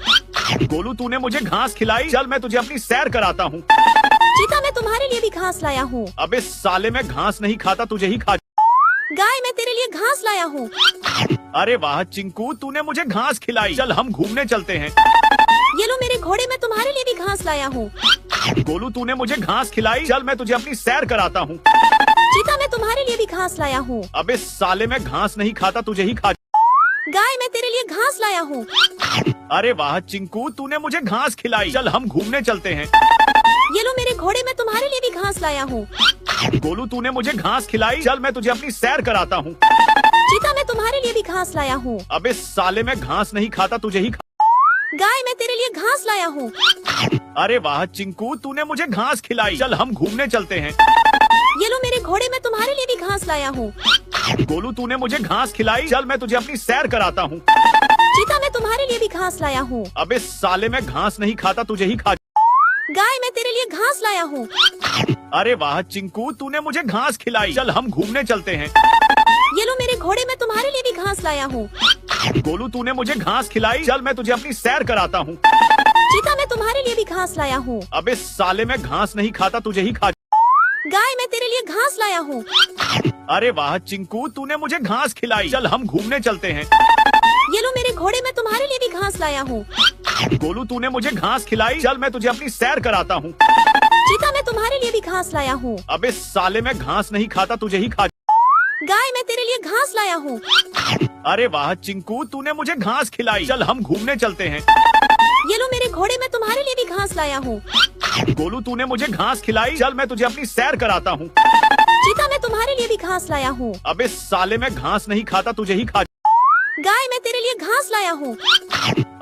गोलू तूने मुझे घास खिलाई, चल मैं तुझे अपनी सैर कराता हूँ। चीता मैं तुम्हारे लिए भी घास लाया हूँ। अबे साले मैं घास नहीं खाता, तुझे ही खा। गाय मैं तेरे लिए घास लाया हूँ। अरे वाह चिंकू, तूने मुझे घास खिलाई, चल हम घूमने चलते हैं। ये लो मेरे घोड़े मैं तुम्हारे लिए भी घास लाया हूँ। गोलू तूने मुझे घास खिलाई, चल मैं तुझे अपनी सैर कराता हूँ। चीता मैं तुम्हारे लिए भी घास लाया हूँ। अबे साले मैं घास नहीं खाता, तुझे ही खा। गाय मैं तेरे लिए घास लाया हूँ। अरे वाह चिंकू, तूने मुझे घास खिलाई, चल हम घूमने चलते हैं। ये लो मेरे घोड़े मैं तुम्हारे लिए भी घास लाया हूँ। गोलू तूने मुझे घास खिलाई, चल मैं तुझे अपनी सैर कराता हूँ। चीता मैं तुम्हारे लिए भी घास लाया हूँ। अबे साले मैं घास नहीं खाता, तुझे ही खा। गाय मैं तेरे लिए घास लाया हूँ। अरे वाह चिंकू, तूने मुझे घास खिलाई, चल हम घूमने चलते हैं। ये लो मेरे घोड़े मैं तुम्हारे लिए भी घास लाया हूँ। गोलू तूने मुझे घास खिलाई, चल मैं तुझे अपनी सैर कराता हूँ। चीता मैं तुम्हारे लिए भी घास लाया हूँ। अबे साले मैं घास नहीं खाता, तुझे ही खा। गाय मैं तेरे लिए घास लाया हूँ। अरे वाह चिंकू, तूने मुझे घास खिलाई, चल हम घूमने चलते हैं। ये लो मेरे घोड़े मैं तुम्हारे लिए भी घास लाया हूँ। गोलू तूने मुझे घास खिलाई, चल मैं तुझे अपनी सैर कराता हूँ। चीता मैं तुम्हारे लिए भी घास लाया हूँ। अबे साले मैं घास नहीं खाता, तुझे ही खा। गाय मैं तेरे लिए घास लाया हूँ। अरे वाह चिंकू, तूने मुझे घास खिलाई, चल हम घूमने चलते हैं। ये लो मेरे घोड़े मैं तुम्हारे लिए भी घास लाया हूँ। गोलू तूने मुझे घास खिलाई, चल मैं तुझे अपनी सैर कराता हूँ। चीता मैं तुम्हारे लिए भी घास लाया हूँ। अबे साले मैं घास नहीं खाता, तुझे ही खा। गाय मैं तेरे लिए घास लाया हूँ। अरे वाह चिंकू, तूने मुझे घास खिलाई, चल हम घूमने चलते हैं। ये लो मेरे घोड़े मैं तुम्हारे लिए भी घास लाया हूँ। गोलू तूने मुझे घास खिलाई, चल मैं तुझे अपनी सैर कराता हूँ। चीता मैं तुम्हारे लिए भी घास लाया हूँ। अबे साले मैं घास नहीं खाता, तुझे ही खा। गाय मैं तेरे लिए घास लाया हूँ।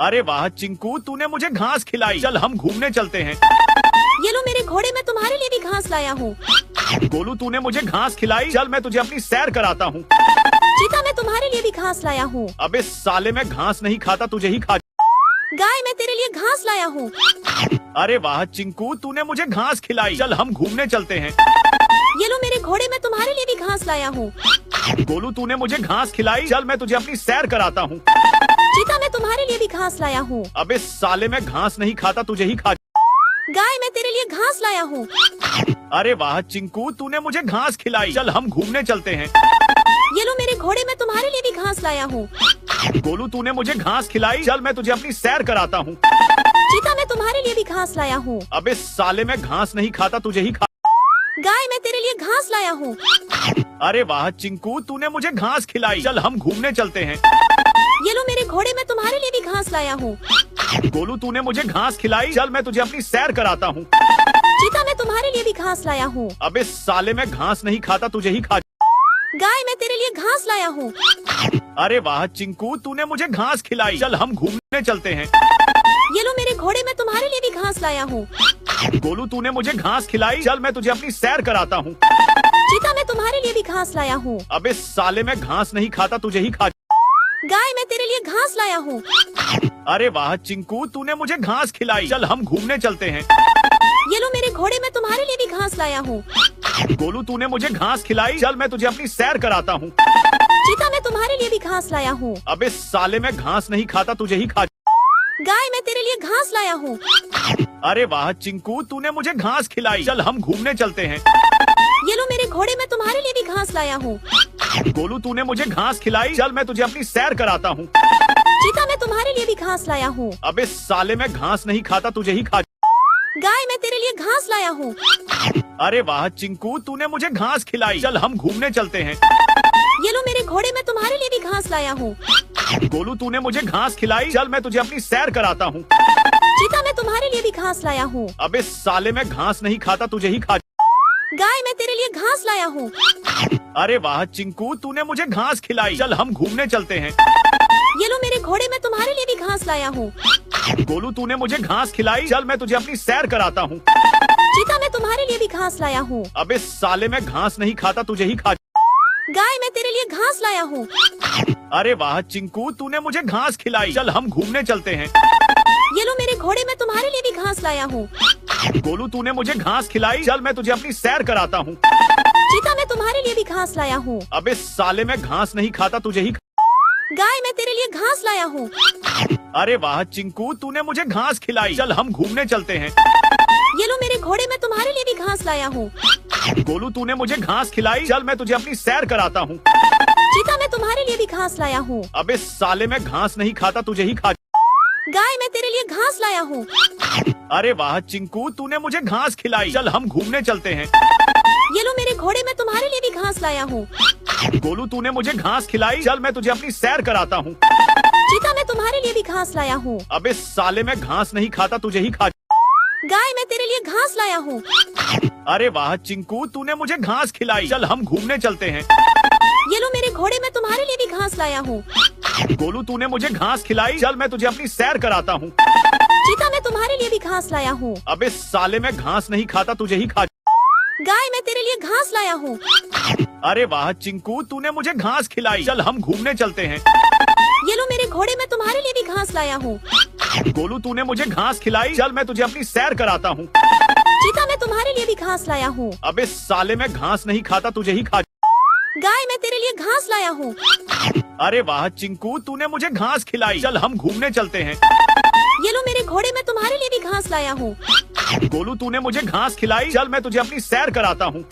अरे वाह चिंकू, तूने मुझे घास खिलाई, चल हम घूमने चलते हैं। ये लो मेरे घोड़े मैं तुम्हारे लिए भी घास लाया हूँ। गोलू तूने मुझे घास खिलाई, चल मैं तुझे अपनी सैर कराता हूँ। चीता मैं तुम्हारे लिए भी घास लाया हूँ। अबे साले मैं घास नहीं खाता, तुझे ही खा। गाय मैं तेरे लिए घास लाया हूँ। अरे वाह चिंकू, तूने मुझे घास खिलाई, चल हम घूमने चलते हैं। ये लो मेरे घोड़े मैं तुम्हारे लिए भी घास लाया हूँ। गोलू तूने मुझे घास खिलाई, चल मैं तुझे अपनी सैर कराता हूँ। चीता मैं तुम्हारे लिए भी घास लाया हूँ। अबे साले मैं घास नहीं खाता, तुझे ही खा। गाय मैं तेरे लिए घास लाया हूँ। अरे वाह चिंकू, तूने मुझे घास खिलाई, चल हम घूमने चलते हैं। ये लो मेरे घोड़े मैं तुम्हारे लिए भी घास लाया हूँ। गोलू तूने मुझे घास खिलाई, चल मैं तुझे अपनी सैर कराता हूँ। चीता मैं तुम्हारे लिए भी घास लाया हूँ। अबे साले मैं घास नहीं खाता, तुझे ही खा। गाय मैं तेरे लिए घास लाया हूँ। अरे वाह चिंकू, तूने मुझे घास खिलाई, चल हम घूमने चलते हैं। ये लो मेरे घोड़े मैं तुम्हारे लिए भी घास लाया हूँ। गोलू तूने मुझे घास खिलाई, चल मैं तुझे अपनी सैर कराता हूँ। चीता मैं तुम्हारे लिए भी घास लाया हूँ। अबे साले मैं घास नहीं खाता, तुझे ही खा। गाय मैं तेरे लिए घास लाया हूँ। अरे वाह चिंकू, तूने मुझे घास खिलाई, चल हम घूमने चलते हैं। ये लो मेरे घोड़े मैं तुम्हारे लिए भी घास लाया हूँ। गोलू तूने मुझे घास खिलाई, चल मैं तुझे अपनी सैर कराता हूँ। चीता मैं तुम्हारे लिए भी घास लाया हूँ। अबे साले मैं घास नहीं खाता, तुझे ही खा। गाय मैं तेरे लिए घास लाया हूँ। अरे वाह चिंकू, तूने मुझे घास खिलाई, चल हम घूमने चलते हैं। ये लो मेरे घोड़े मैं तुम्हारे लिए भी घास लाया हूँ। गोलू तूने मुझे घास खिलाई, चल मैं तुझे अपनी सैर कराता हूँ। चीता मैं तुम्हारे लिए भी घास लाया हूँ। अबे साले मैं घास नहीं खाता, तुझे ही खा। गाय मैं तेरे लिए घास लाया हूँ। अरे वाह चिंकू, तूने मुझे घास खिलाई, चल हम घूमने चलते हैं। ये लो मेरे घोड़े मैं तुम्हारे लिए भी घास लाया हूँ। गोलू तूने मुझे घास खिलाई, चल मैं तुझे अपनी सैर कराता हूँ। चीता मैं तुम्हारे लिए भी घास लाया हूँ। अबे साले मैं घास नहीं खाता, तुझे ही खा। गाय मैं तेरे लिए घास लाया हूँ। अरे वाह चिंकू, तूने मुझे घास खिलाई, चल हम घूमने चलते हैं। ये लो मेरे घोड़े मैं तुम्हारे लिए भी घास लाया हूँ। गोलू तूने मुझे घास खिलाई, चल मैं तुझे अपनी सैर कराता हूँ। चीता मैं तुम्हारे लिए भी घास लाया हूँ। अबे साले मैं घास नहीं खाता, तुझे ही खा। गाय मैं तेरे लिए घास लाया हूँ। अरे वाह चिंकू, तूने मुझे घास खिलाई, चल हम घूमने चलते हैं। ये लो मेरे घोड़े मैं तुम्हारे लिए भी घास लाया हूँ। गोलू तूने मुझे घास खिलाई, चल मैं तुझे अपनी सैर कराता हूँ। चीता मैं तुम्हारे लिए भी घास लाया हूँ। अबे साले मैं घास नहीं खाता, तुझे ही खा। गाय मैं तेरे लिए घास लाया हूँ। अरे वाह चिंकू, तूने मुझे घास खिलाई, चल हम घूमने चलते हैं। ये लो मेरे घोड़े मैं तुम्हारे लिए भी घास लाया हूँ। गोलू तूने मुझे घास खिलाई, चल मैं तुझे अपनी सैर कराता हूँ। चीता मैं तुम्हारे लिए भी घास लाया हूँ। अबे साले मैं घास नहीं खाता, तुझे ही खा। गाय मैं तेरे लिए घास लाया हूँ। अरे वाह चिंकू, तूने मुझे घास खिलाई। चल हम घूमने चलते हैं। ये लो मेरे घोड़े, मैं तुम्हारे लिए भी घास लाया हूँ। गोलू, तूने मुझे घास खिलाई। चल मैं तुझे अपनी सैर कराता हूँ। चीता मैं तुम्हारे लिए भी घास लाया हूँ। अबे साले, मैं घास नहीं खाता, तुझे ही खा। गाय मैं तेरे लिए घास लाया हूँ। अरे वाह चिंकू, तूने मुझे घास खिलाई। चल हम घूमने चलते हैं। ये लो मेरे घोड़े, मैं तुम्हारे लिए भी घास लाया हूँ। गोलू, तूने मुझे घास खिलाई। चल मैं तुझे अपनी सैर कराता हूँ। चीता मैं तुम्हारे लिए भी घास लाया हूँ। अबे साले, मैं घास नहीं खाता, तुझे ही खा। गाय मैं तेरे लिए घास लाया हूँ। अरे वाह चिंकू, तूने मुझे घास खिलाई। चल हम घूमने चलते हैं। ये लो मेरे घोड़े, मैं तुम्हारे लिए भी घास लाया हूँ। गोलू, तूने मुझे घास खिलाई। चल मैं तुझे अपनी सैर कराता हूँ। चीता मैं तुम्हारे लिए भी घास लाया हूँ। अबे साले, मैं घास नहीं खाता, तुझे ही खा। गाय मैं तेरे लिए घास लाया हूँ। अरे वाह चिंकू, तूने मुझे घास खिलाई। चल हम घूमने चलते हैं। ये लो मेरे घोड़े, मैं तुम्हारे लिए भी घास लाया हूँ। गोलू, तूने मुझे घास खिलाई। चल मैं तुझे अपनी सैर कराता हूँ। चीता मैं तुम्हारे लिए भी घास लाया हूँ। अबे साले, मैं घास नहीं खाता, तुझे ही खा। गाय मैं तेरे लिए घास लाया हूँ। अरे वाह चिंकू, तूने मुझे घास खिलाई। चल हम घूमने चलते हैं। ये लो मेरे घोड़े, मैं तुम्हारे लिए भी घास लाया हूँ। गोलू, तूने मुझे घास खिलाई। चल मैं तुझे अपनी सैर कराता हूँ।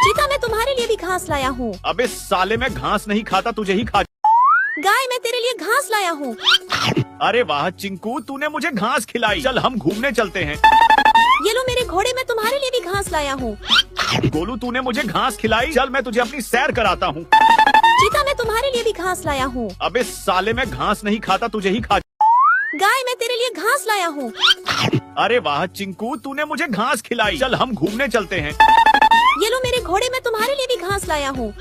चीता मैं तुम्हारे लिए भी घास लाया हूँ। अबे साले, मैं घास नहीं खाता, तुझे ही खा। गाय मैं तेरे लिए घास लाया हूँ। अरे वाह चिंकू, तूने मुझे घास खिलाई। चल हम घूमने चलते हैं। ये लो मेरे घोड़े, मैं तुम्हारे लिए भी घास लाया हूँ। गोलू, तूने मुझे घास खिलाई। चल मैं तुझे अपनी सैर कराता हूँ। चीता मैं तुम्हारे लिए भी घास लाया हूँ। अबे साले, मैं घास नहीं खाता, तुझे ही खा। गाय मैं तेरे लिए घास लाया हूँ। अरे वाह चिंकू, तूने मुझे घास खिलाई। चल हम घूमने चलते हैं। ये लो मेरे घोड़े, मैं तुम्हारे लिए भी घास लाया हूँ।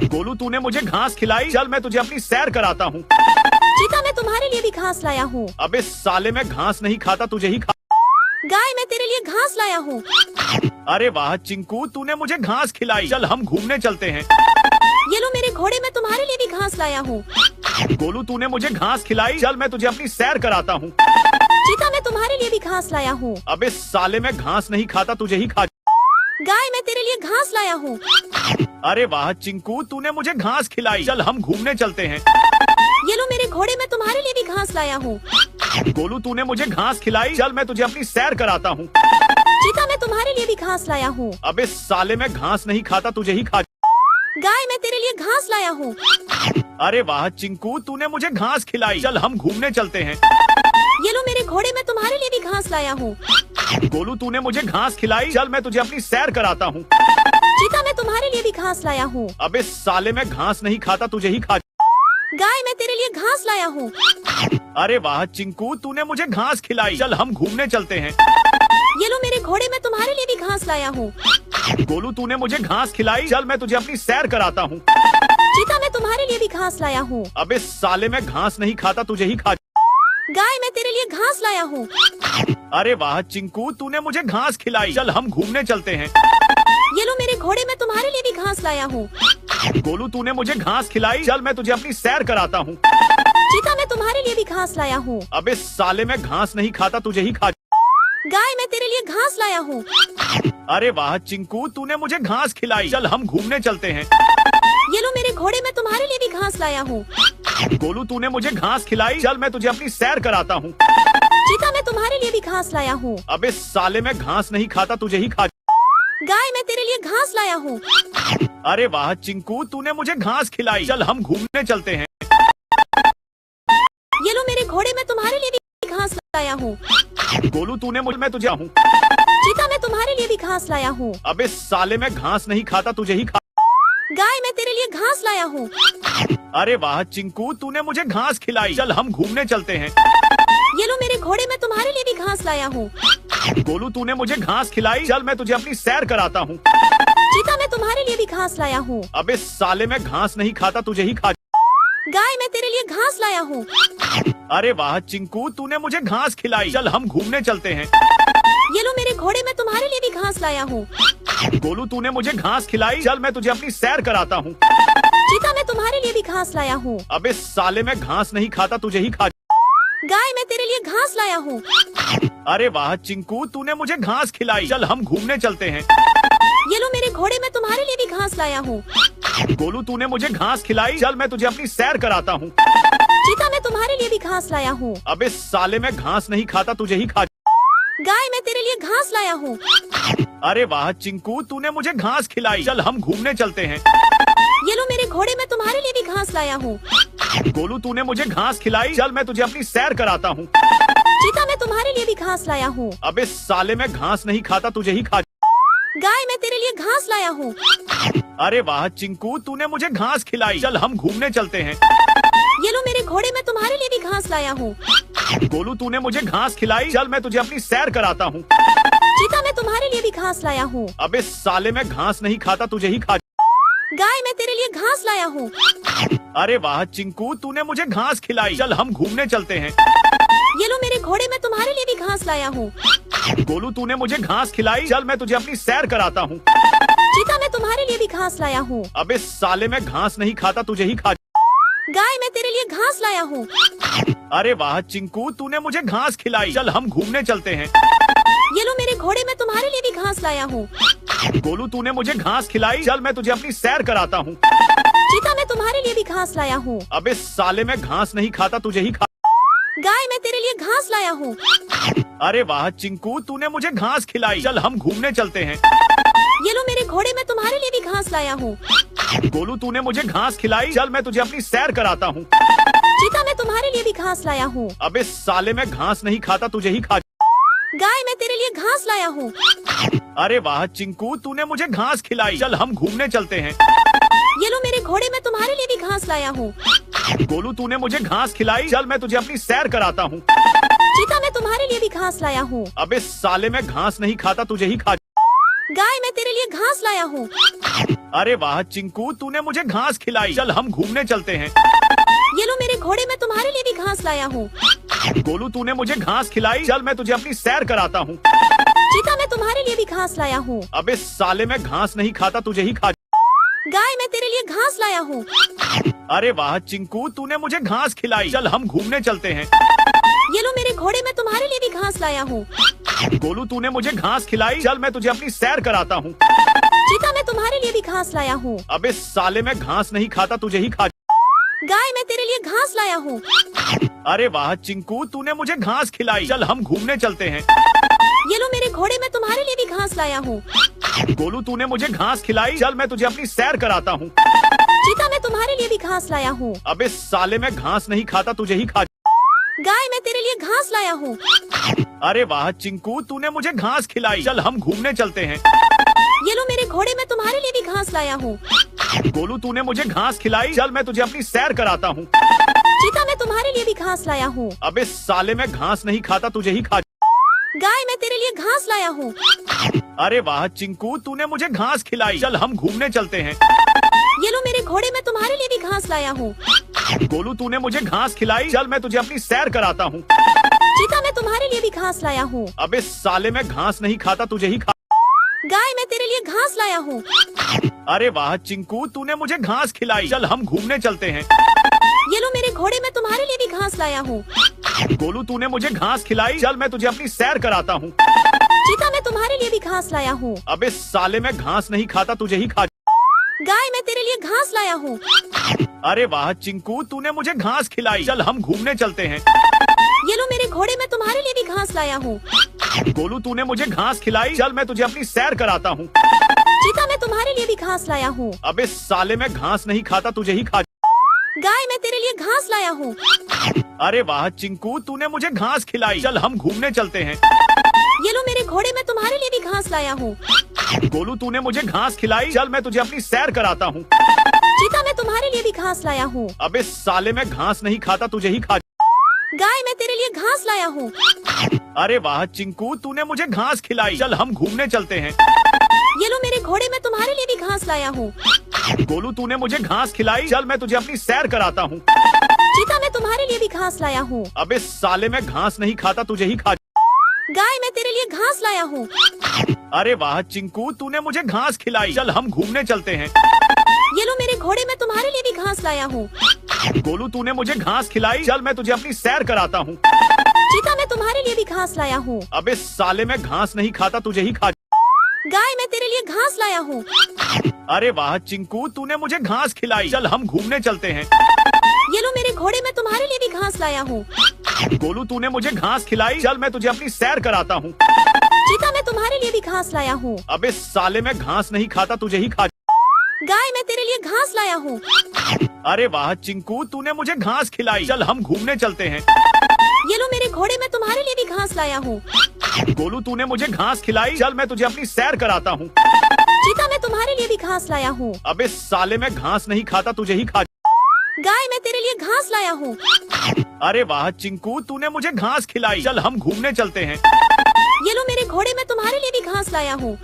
गोलू, तूने मुझे घास खिलाई। चल मैं तुझे अपनी सैर कराता हूँ। चीता मैं तुम्हारे लिए भी घास लाया हूँ। अबे साले, मैं घास नहीं खाता, तुझे ही खा। गाय मैं तेरे लिए घास लाया हूँ। अरे वाह चिंकू, तूने मुझे घास खिलाई। चल हम घूमने चलते हैं। ये लो मेरे घोड़े, मैं तुम्हारे लिए भी घास लाया हूँ। गोलू, तूने मुझे घास खिलाई। चल मैं तुझे अपनी सैर कराता हूँ। चीता मैं तुम्हारे लिए भी घास लाया हूँ। अबे साले, मैं घास नहीं खाता, तुझे ही खा। गाय मैं तेरे लिए घास लाया हूँ। अरे वाह चिंकू, तूने मुझे घास खिलाई। चल हम घूमने चलते हैं। ये लो मेरे घोड़े, मैं तुम्हारे लिए भी घास लाया हूँ। गोलू, तूने मुझे घास खिलाई। चल मैं तुझे अपनी सैर कराता हूँ। चीता मैं तुम्हारे लिए भी घास लाया हूँ। अबे साले, मैं घास नहीं खाता, तुझे ही खा। गाय मैं तेरे लिए घास लाया हूँ। अरे वाह चिंकू, तूने मुझे घास खिलाई। चल हम घूमने चलते हैं। ये लो मेरे घोड़े, मैं तुम्हारे लिए भी घास लाया हूँ। गोलू, तूने मुझे घास खिलाई। चल मैं तुझे अपनी सैर कराता हूँ। चीता मैं तुम्हारे लिए भी घास लाया हूँ। अबे साले, मैं घास नहीं खाता, तुझे ही खा। गाय मैं तेरे लिए घास लाया हूँ। अरे वाह चिंकू, तूने मुझे घास खिलाई। चल हम घूमने चलते हैं। ये लो मेरे घोड़े, मैं तुम्हारे लिए भी घास लाया हूँ। गोलू, तूने मुझे घास खिलाई। चल मैं तुझे अपनी सैर कराता हूँ। चीता मैं तुम्हारे लिए भी घास लाया हूँ। अबे साले, मैं घास नहीं खाता, तुझे ही खा। गाय मैं तेरे लिए घास लाया हूँ। अरे वाह चिंकू, तूने मुझे घास खिलाई। चल हम घूमने चलते हैं। ये लो मेरे घोड़े, मैं तुम्हारे लिए भी घास लाया हूँ। गोलू, तूने मुझे घास खिलाई। चल मैं तुझे अपनी सैर कराता हूँ। चीता मैं तुम्हारे लिए भी घास लाया हूँ। अबे साले, मैं घास नहीं खाता, तुझे ही खा। गाय मैं तेरे लिए घास लाया हूँ। अरे वाह चिंकू, तूने मुझे घास खिलाई। चल हम घूमने चलते हैं। ये लो मेरे घोड़े, मैं तुम्हारे लिए भी घास लाया हूँ। गोलू, तूने मुझे घास खिलाई। चल मैं तुझे अपनी सैर कराता हूँ। चीता मैं तुम्हारे लिए भी घास लाया हूँ। अबे साले, मैं घास नहीं खाता, तुझे ही खा। गाय मैं तेरे लिए घास लाया हूँ। अरे वाह चिंकू, तूने मुझे घास खिलाई। चल हम घूमने चलते हैं। ये लो मेरे घोड़े, मैं तुम्हारे लिए भी घास लाया हूँ। गोलू, तूने मैं तुझे हूँ। चीता मैं तुम्हारे लिए भी घास लाया हूँ। अबे साले, मैं घास नहीं खाता, तुझे ही खा। गाय मैं तेरे लिए घास लाया हूँ। अरे वाह चिंकू, तूने मुझे घास खिलाई। चल हम घूमने चलते हैं। ये लो मेरे घोड़े, मैं तुम्हारे लिए भी घास लाया हूँ। गोलू, तूने मुझे घास खिलाई। चल मैं तुझे अपनी सैर कराता हूँ। चीता मैं तुम्हारे लिए भी घास लाया हूँ। अबे साले, मैं घास नहीं खाता, तुझे ही खा। गाय मैं तेरे लिए घास लाया हूँ। अरे वाह चिंकू, तूने मुझे घास खिलाई। चल हम घूमने चलते हैं। ये लो मेरे घोड़े, मैं तुम्हारे लिए भी घास लाया हूँ। गोलू, तूने मुझे घास खिलाई। चल मैं तुझे अपनी सैर कराता हूँ। चीता मैं तुम्हारे लिए भी घास लाया हूँ। अबे साले, मैं घास नहीं खाता, तुझे ही खा। गाय मैं तेरे लिए घास लाया हूँ। अरे वाह चिंकू, तूने मुझे घास खिलाई। चल हम घूमने चलते हैं। ये लो मेरे घोड़े, मैं तुम्हारे लिए भी घास लाया हूँ। गोलू तूने मुझे घास खिलाई, चल मैं तुझे अपनी सैर कराता हूँ। चीता मैं तुम्हारे लिए भी घास लाया हूँ। अबे साले मैं घास नहीं खाता, तुझे ही खा। गाय मैं तेरे लिए घास लाया हूँ। अरे वाह चिंकू, तूने मुझे घास खिलाई, चल हम घूमने चलते हैं। ये लो मेरे घोड़े मैं तुम्हारे लिए भी घास लाया हूँ। गोलू तूने मुझे घास खिलाई, चल मैं तुझे अपनी सैर कराता हूँ। चीता मैं तुम्हारे लिए भी घास लाया हूँ। अबे साले मैं घास नहीं खाता, तुझे ही खा। गाय मैं तेरे लिए घास लाया हूँ। अरे वाह चिंकू, तूने मुझे घास खिलाई, चल हम घूमने चलते हैं। ये लो मेरे घोड़े मैं तुम्हारे लिए भी घास लाया हूँ। गोलू तूने मुझे घास खिलाई, चल मैं तुझे अपनी सैर कराता हूँ। चीता मैं तुम्हारे लिए भी घास लाया हूँ। अबे साले मैं घास नहीं खाता, तुझे ही खा। गाय मैं तेरे लिए घास लाया हूँ। अरे वाह चिंकू, तूने मुझे घास खिलाई, चल हम घूमने चलते हैं। ये लो मेरे घोड़े मैं तुम्हारे लिए भी घास लाया हूँ। गोलू तूने मुझे घास खिलाई, चल मैं तुझे अपनी सैर कराता हूँ। चीता मैं तुम्हारे लिए भी घास लाया हूँ। अबे साले मैं घास नहीं खाता, तुझे ही खा। गाय मैं तेरे लिए घास लाया हूँ। अरे वाह चिंकू, तूने मुझे घास खिलाई, चल हम घूमने चलते हैं। ये लो मेरे घोड़े मैं तुम्हारे लिए भी घास लाया हूँ। गोलू तूने मुझे घास खिलाई, चल मैं तुझे अपनी सैर कराता हूँ। चीता मैं तुम्हारे लिए भी घास लाया हूँ। अबे साले मैं घास नहीं खाता, तुझे ही खा। गाय मैं तेरे लिए घास लाया हूँ। अरे वाह चिंकू, तूने मुझे घास खिलाई, चल हम घूमने चलते हैं। ये लो मेरे घोड़े मैं तुम्हारे लिए भी घास लाया हूँ। गोलू तूने मुझे घास खिलाई, चल मैं तुझे अपनी सैर कराता हूँ। चीता मैं तुम्हारे लिए भी घास लाया हूँ। अबे साले मैं घास नहीं खाता, तुझे ही खा। गाय मैं तेरे लिए घास लाया हूँ। अरे वाह चिंकू, तूने मुझे घास खिलाई, चल हम घूमने चलते हैं। ये लो मेरे घोड़े मैं तुम्हारे लिए भी घास लाया हूँ। गोलू तूने मुझे घास खिलाई, चल मैं तुझे अपनी सैर कराता हूँ। चीता मैं तुम्हारे लिए भी घास लाया हूँ। अबे साले मैं घास नहीं खाता, तुझे ही खा। गाय मैं तेरे लिए घास लाया हूँ। अरे वाह चिंकू, तूने मुझे घास खिलाई, चल हम घूमने चलते हैं। ये लो मेरे घोड़े मैं तुम्हारे लिए भी घास लाया हूँ। गोलू तूने मुझे घास खिलाई, चल मैं तुझे अपनी सैर कराता हूँ। चीता मैं तुम्हारे लिए भी घास लाया हूँ। अबे साले मैं घास नहीं खाता, तुझे ही खा। गाय मैं तेरे लिए घास लाया हूँ। अरे वाह चिंकू, तूने मुझे घास खिलाई, चल हम घूमने चलते हैं। ये लो मेरे घोड़े मैं तुम्हारे लिए भी घास लाया हूँ। गोलू तूने मुझे घास खिलाई, चल मैं तुझे अपनी सैर कराता हूँ। चीता मैं तुम्हारे लिए भी घास लाया हूँ। अबे साले मैं घास नहीं खाता, तुझे ही खा। गाय मैं तेरे लिए घास लाया हूँ। अरे वाह चिंकू, तूने मुझे घास खिलाई, चल हम घूमने चलते हैं। ये लो मेरे घोड़े मैं तुम्हारे लिए भी घास लाया हूँ। गोलू तूने मुझे घास खिलाई, चल मैं तुझे अपनी सैर कराता हूँ। चीता मैं तुम्हारे लिए भी घास लाया हूँ। अबे साले मैं घास नहीं खाता, तुझे ही खा। गाय मैं तेरे लिए घास लाया हूँ। अरे वाह चिंकू, तूने मुझे घास खिलाई, चल हम घूमने चलते हैं। ये लो मेरे घोड़े मैं तुम्हारे लिए भी घास लाया हूँ। गोलू तूने मुझे घास खिलाई, चल मैं तुझे अपनी सैर कराता हूँ। चीता मैं तुम्हारे लिए भी घास लाया हूँ। अबे साले मैं घास नहीं खाता, तुझे ही खा। गाय मैं तेरे लिए घास लाया हूँ। अरे वाह चिंकू, तूने मुझे घास खिलाई, चल हम घूमने चलते हैं। ये लो मेरे घोड़े मैं तुम्हारे लिए भी घास लाया हूँ। गोलू तूने मुझे घास खिलाई, चल मैं तुझे अपनी सैर कराता हूँ। चीता मैं तुम्हारे लिए भी घास लाया हूँ। अबे साले मैं घास नहीं खाता, तुझे ही खा। गाय मैं तेरे लिए घास लाया हूँ। अरे वाह चिंकू, तूने मुझे घास खिलाई, चल हम घूमने चलते हैं। ये लो मेरे घोड़े मैं तुम्हारे लिए भी घास लाया हूँ। गोलू तूने मुझे घास खिलाई, चल मैं तुझे अपनी सैर कराता हूँ। चीता मैं तुम्हारे लिए भी घास लाया हूँ। अबे साले मैं घास नहीं खाता, तुझे ही खा। गाय मैं तेरे लिए घास लाया हूँ। अरे वाह चिंकू, तूने मुझे घास खिलाई, चल हम घूमने चलते हैं। ये लो मेरे घोड़े मैं तुम्हारे लिए भी घास लाया हूँ। गोलू तूने मुझे घास खिलाई, चल मैं तुझे अपनी सैर कराता हूँ। चीता मैं तुम्हारे लिए भी घास लाया हूँ। अबे साले मैं घास नहीं खाता, तुझे ही खा। गाय मैं तेरे लिए घास लाया हूँ। अरे वाह चिंकू, तूने मुझे घास खिलाई, चल हम घूमने चलते हैं। ये लो मेरे घोड़े मैं तुम्हारे लिए भी घास लाया हूँ। गोलू तूने मुझे घास खिलाई, चल मैं तुझे अपनी सैर कराता हूँ। चीता मैं तुम्हारे लिए भी घास लाया हूँ। अबे साले मैं घास नहीं खाता, तुझे ही खा। गाय मैं तेरे लिए घास लाया हूँ। अरे वाह चिंकू, तूने मुझे घास खिलाई, चल हम घूमने चलते हैं। ये लो मेरे घोड़े मैं तुम्हारे लिए भी घास लाया हूँ। गोलू तूने मुझे घास खिलाई, चल मैं तुझे अपनी सैर कराता हूँ। चीता मैं तुम्हारे लिए भी घास लाया हूँ। अबे साले मैं घास नहीं खाता, तुझे ही खा। गाय मैं तेरे लिए घास लाया हूँ। अरे वाह चिंकू, तूने मुझे घास खिलाई, चल हम घूमने चलते हैं। ये लो मेरे घोड़े मैं तुम्हारे लिए भी घास लाया हूँ। गोलू तूने मुझे घास खिलाई, चल मैं तुझे अपनी सैर कराता हूँ। चीता मैं तुम्हारे लिए भी घास लाया हूँ। अबे साले मैं घास नहीं खाता, तुझे ही खा। गाय मैं तेरे लिए घास लाया हूँ। अरे वाह चिंकू, तूने मुझे घास खिलाई। चल हम घूमने चलते हैं। ये लो मेरे घोड़े, मैं तुम्हारे लिए भी घास लाया हूँ। गोलू, तूने मुझे घास खिलाई। चल मैं तुझे अपनी सैर कराता हूँ। चीता, मैं तुम्हारे लिए भी घास लाया हूँ। अबे साले, मैं घास नहीं खाता, तुझे ही खा। गाय, मैं तेरे लिए घास लाया हूँ। अरे वाह चिंकू, तूने मुझे घास खिलाई। चल हम घूमने चलते हैं। ये लो मेरे घोड़े, मैं तुम्हारे लिए भी घास लाया हूँ। गोलू, तूने मुझे घास खिलाई। चल मैं तुझे अपनी सैर कराता हूँ। चीता, मैं तुम्हारे लिए भी घास लाया हूँ। अबे साले, मैं घास नहीं खाता, तुझे ही खा। गाय, मैं तेरे लिए घास लाया हूँ। अरे वाह चिंकू, तूने मुझे घास खिलाई। चल हम घूमने चलते हैं। ये लो मेरे घोड़े, मैं तुम्हारे लिए भी घास लाया हूँ।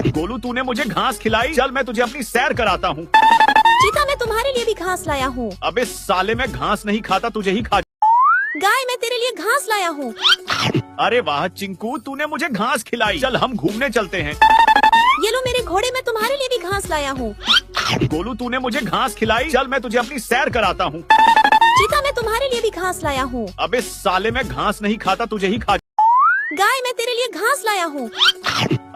गोलू, तूने मुझे घास खिलाई। चल मैं तुझे अपनी सैर कराता हूँ। चीता, मैं तुम्हारे लिए भी घास लाया हूँ। अबे साले, मैं घास नहीं खाता, तुझे ही खा। गाय, मैं तेरे लिए घास लाया हूँ। अरे वाह चिंकू, तूने मुझे घास खिलाई। चल हम घूमने चलते हैं। ये लो मेरे घोड़े, मैं तुम्हारे लिए भी घास लाया हूँ। गोलू, तूने मुझे घास खिलाई। चल मैं तुझे अपनी सैर कराता हूँ। चीता, मैं तुम्हारे लिए भी घास लाया हूँ। अबे साले, मैं घास नहीं खाता, तुझे ही खा। गाय, मैं तेरे लिए घास लाया हूँ।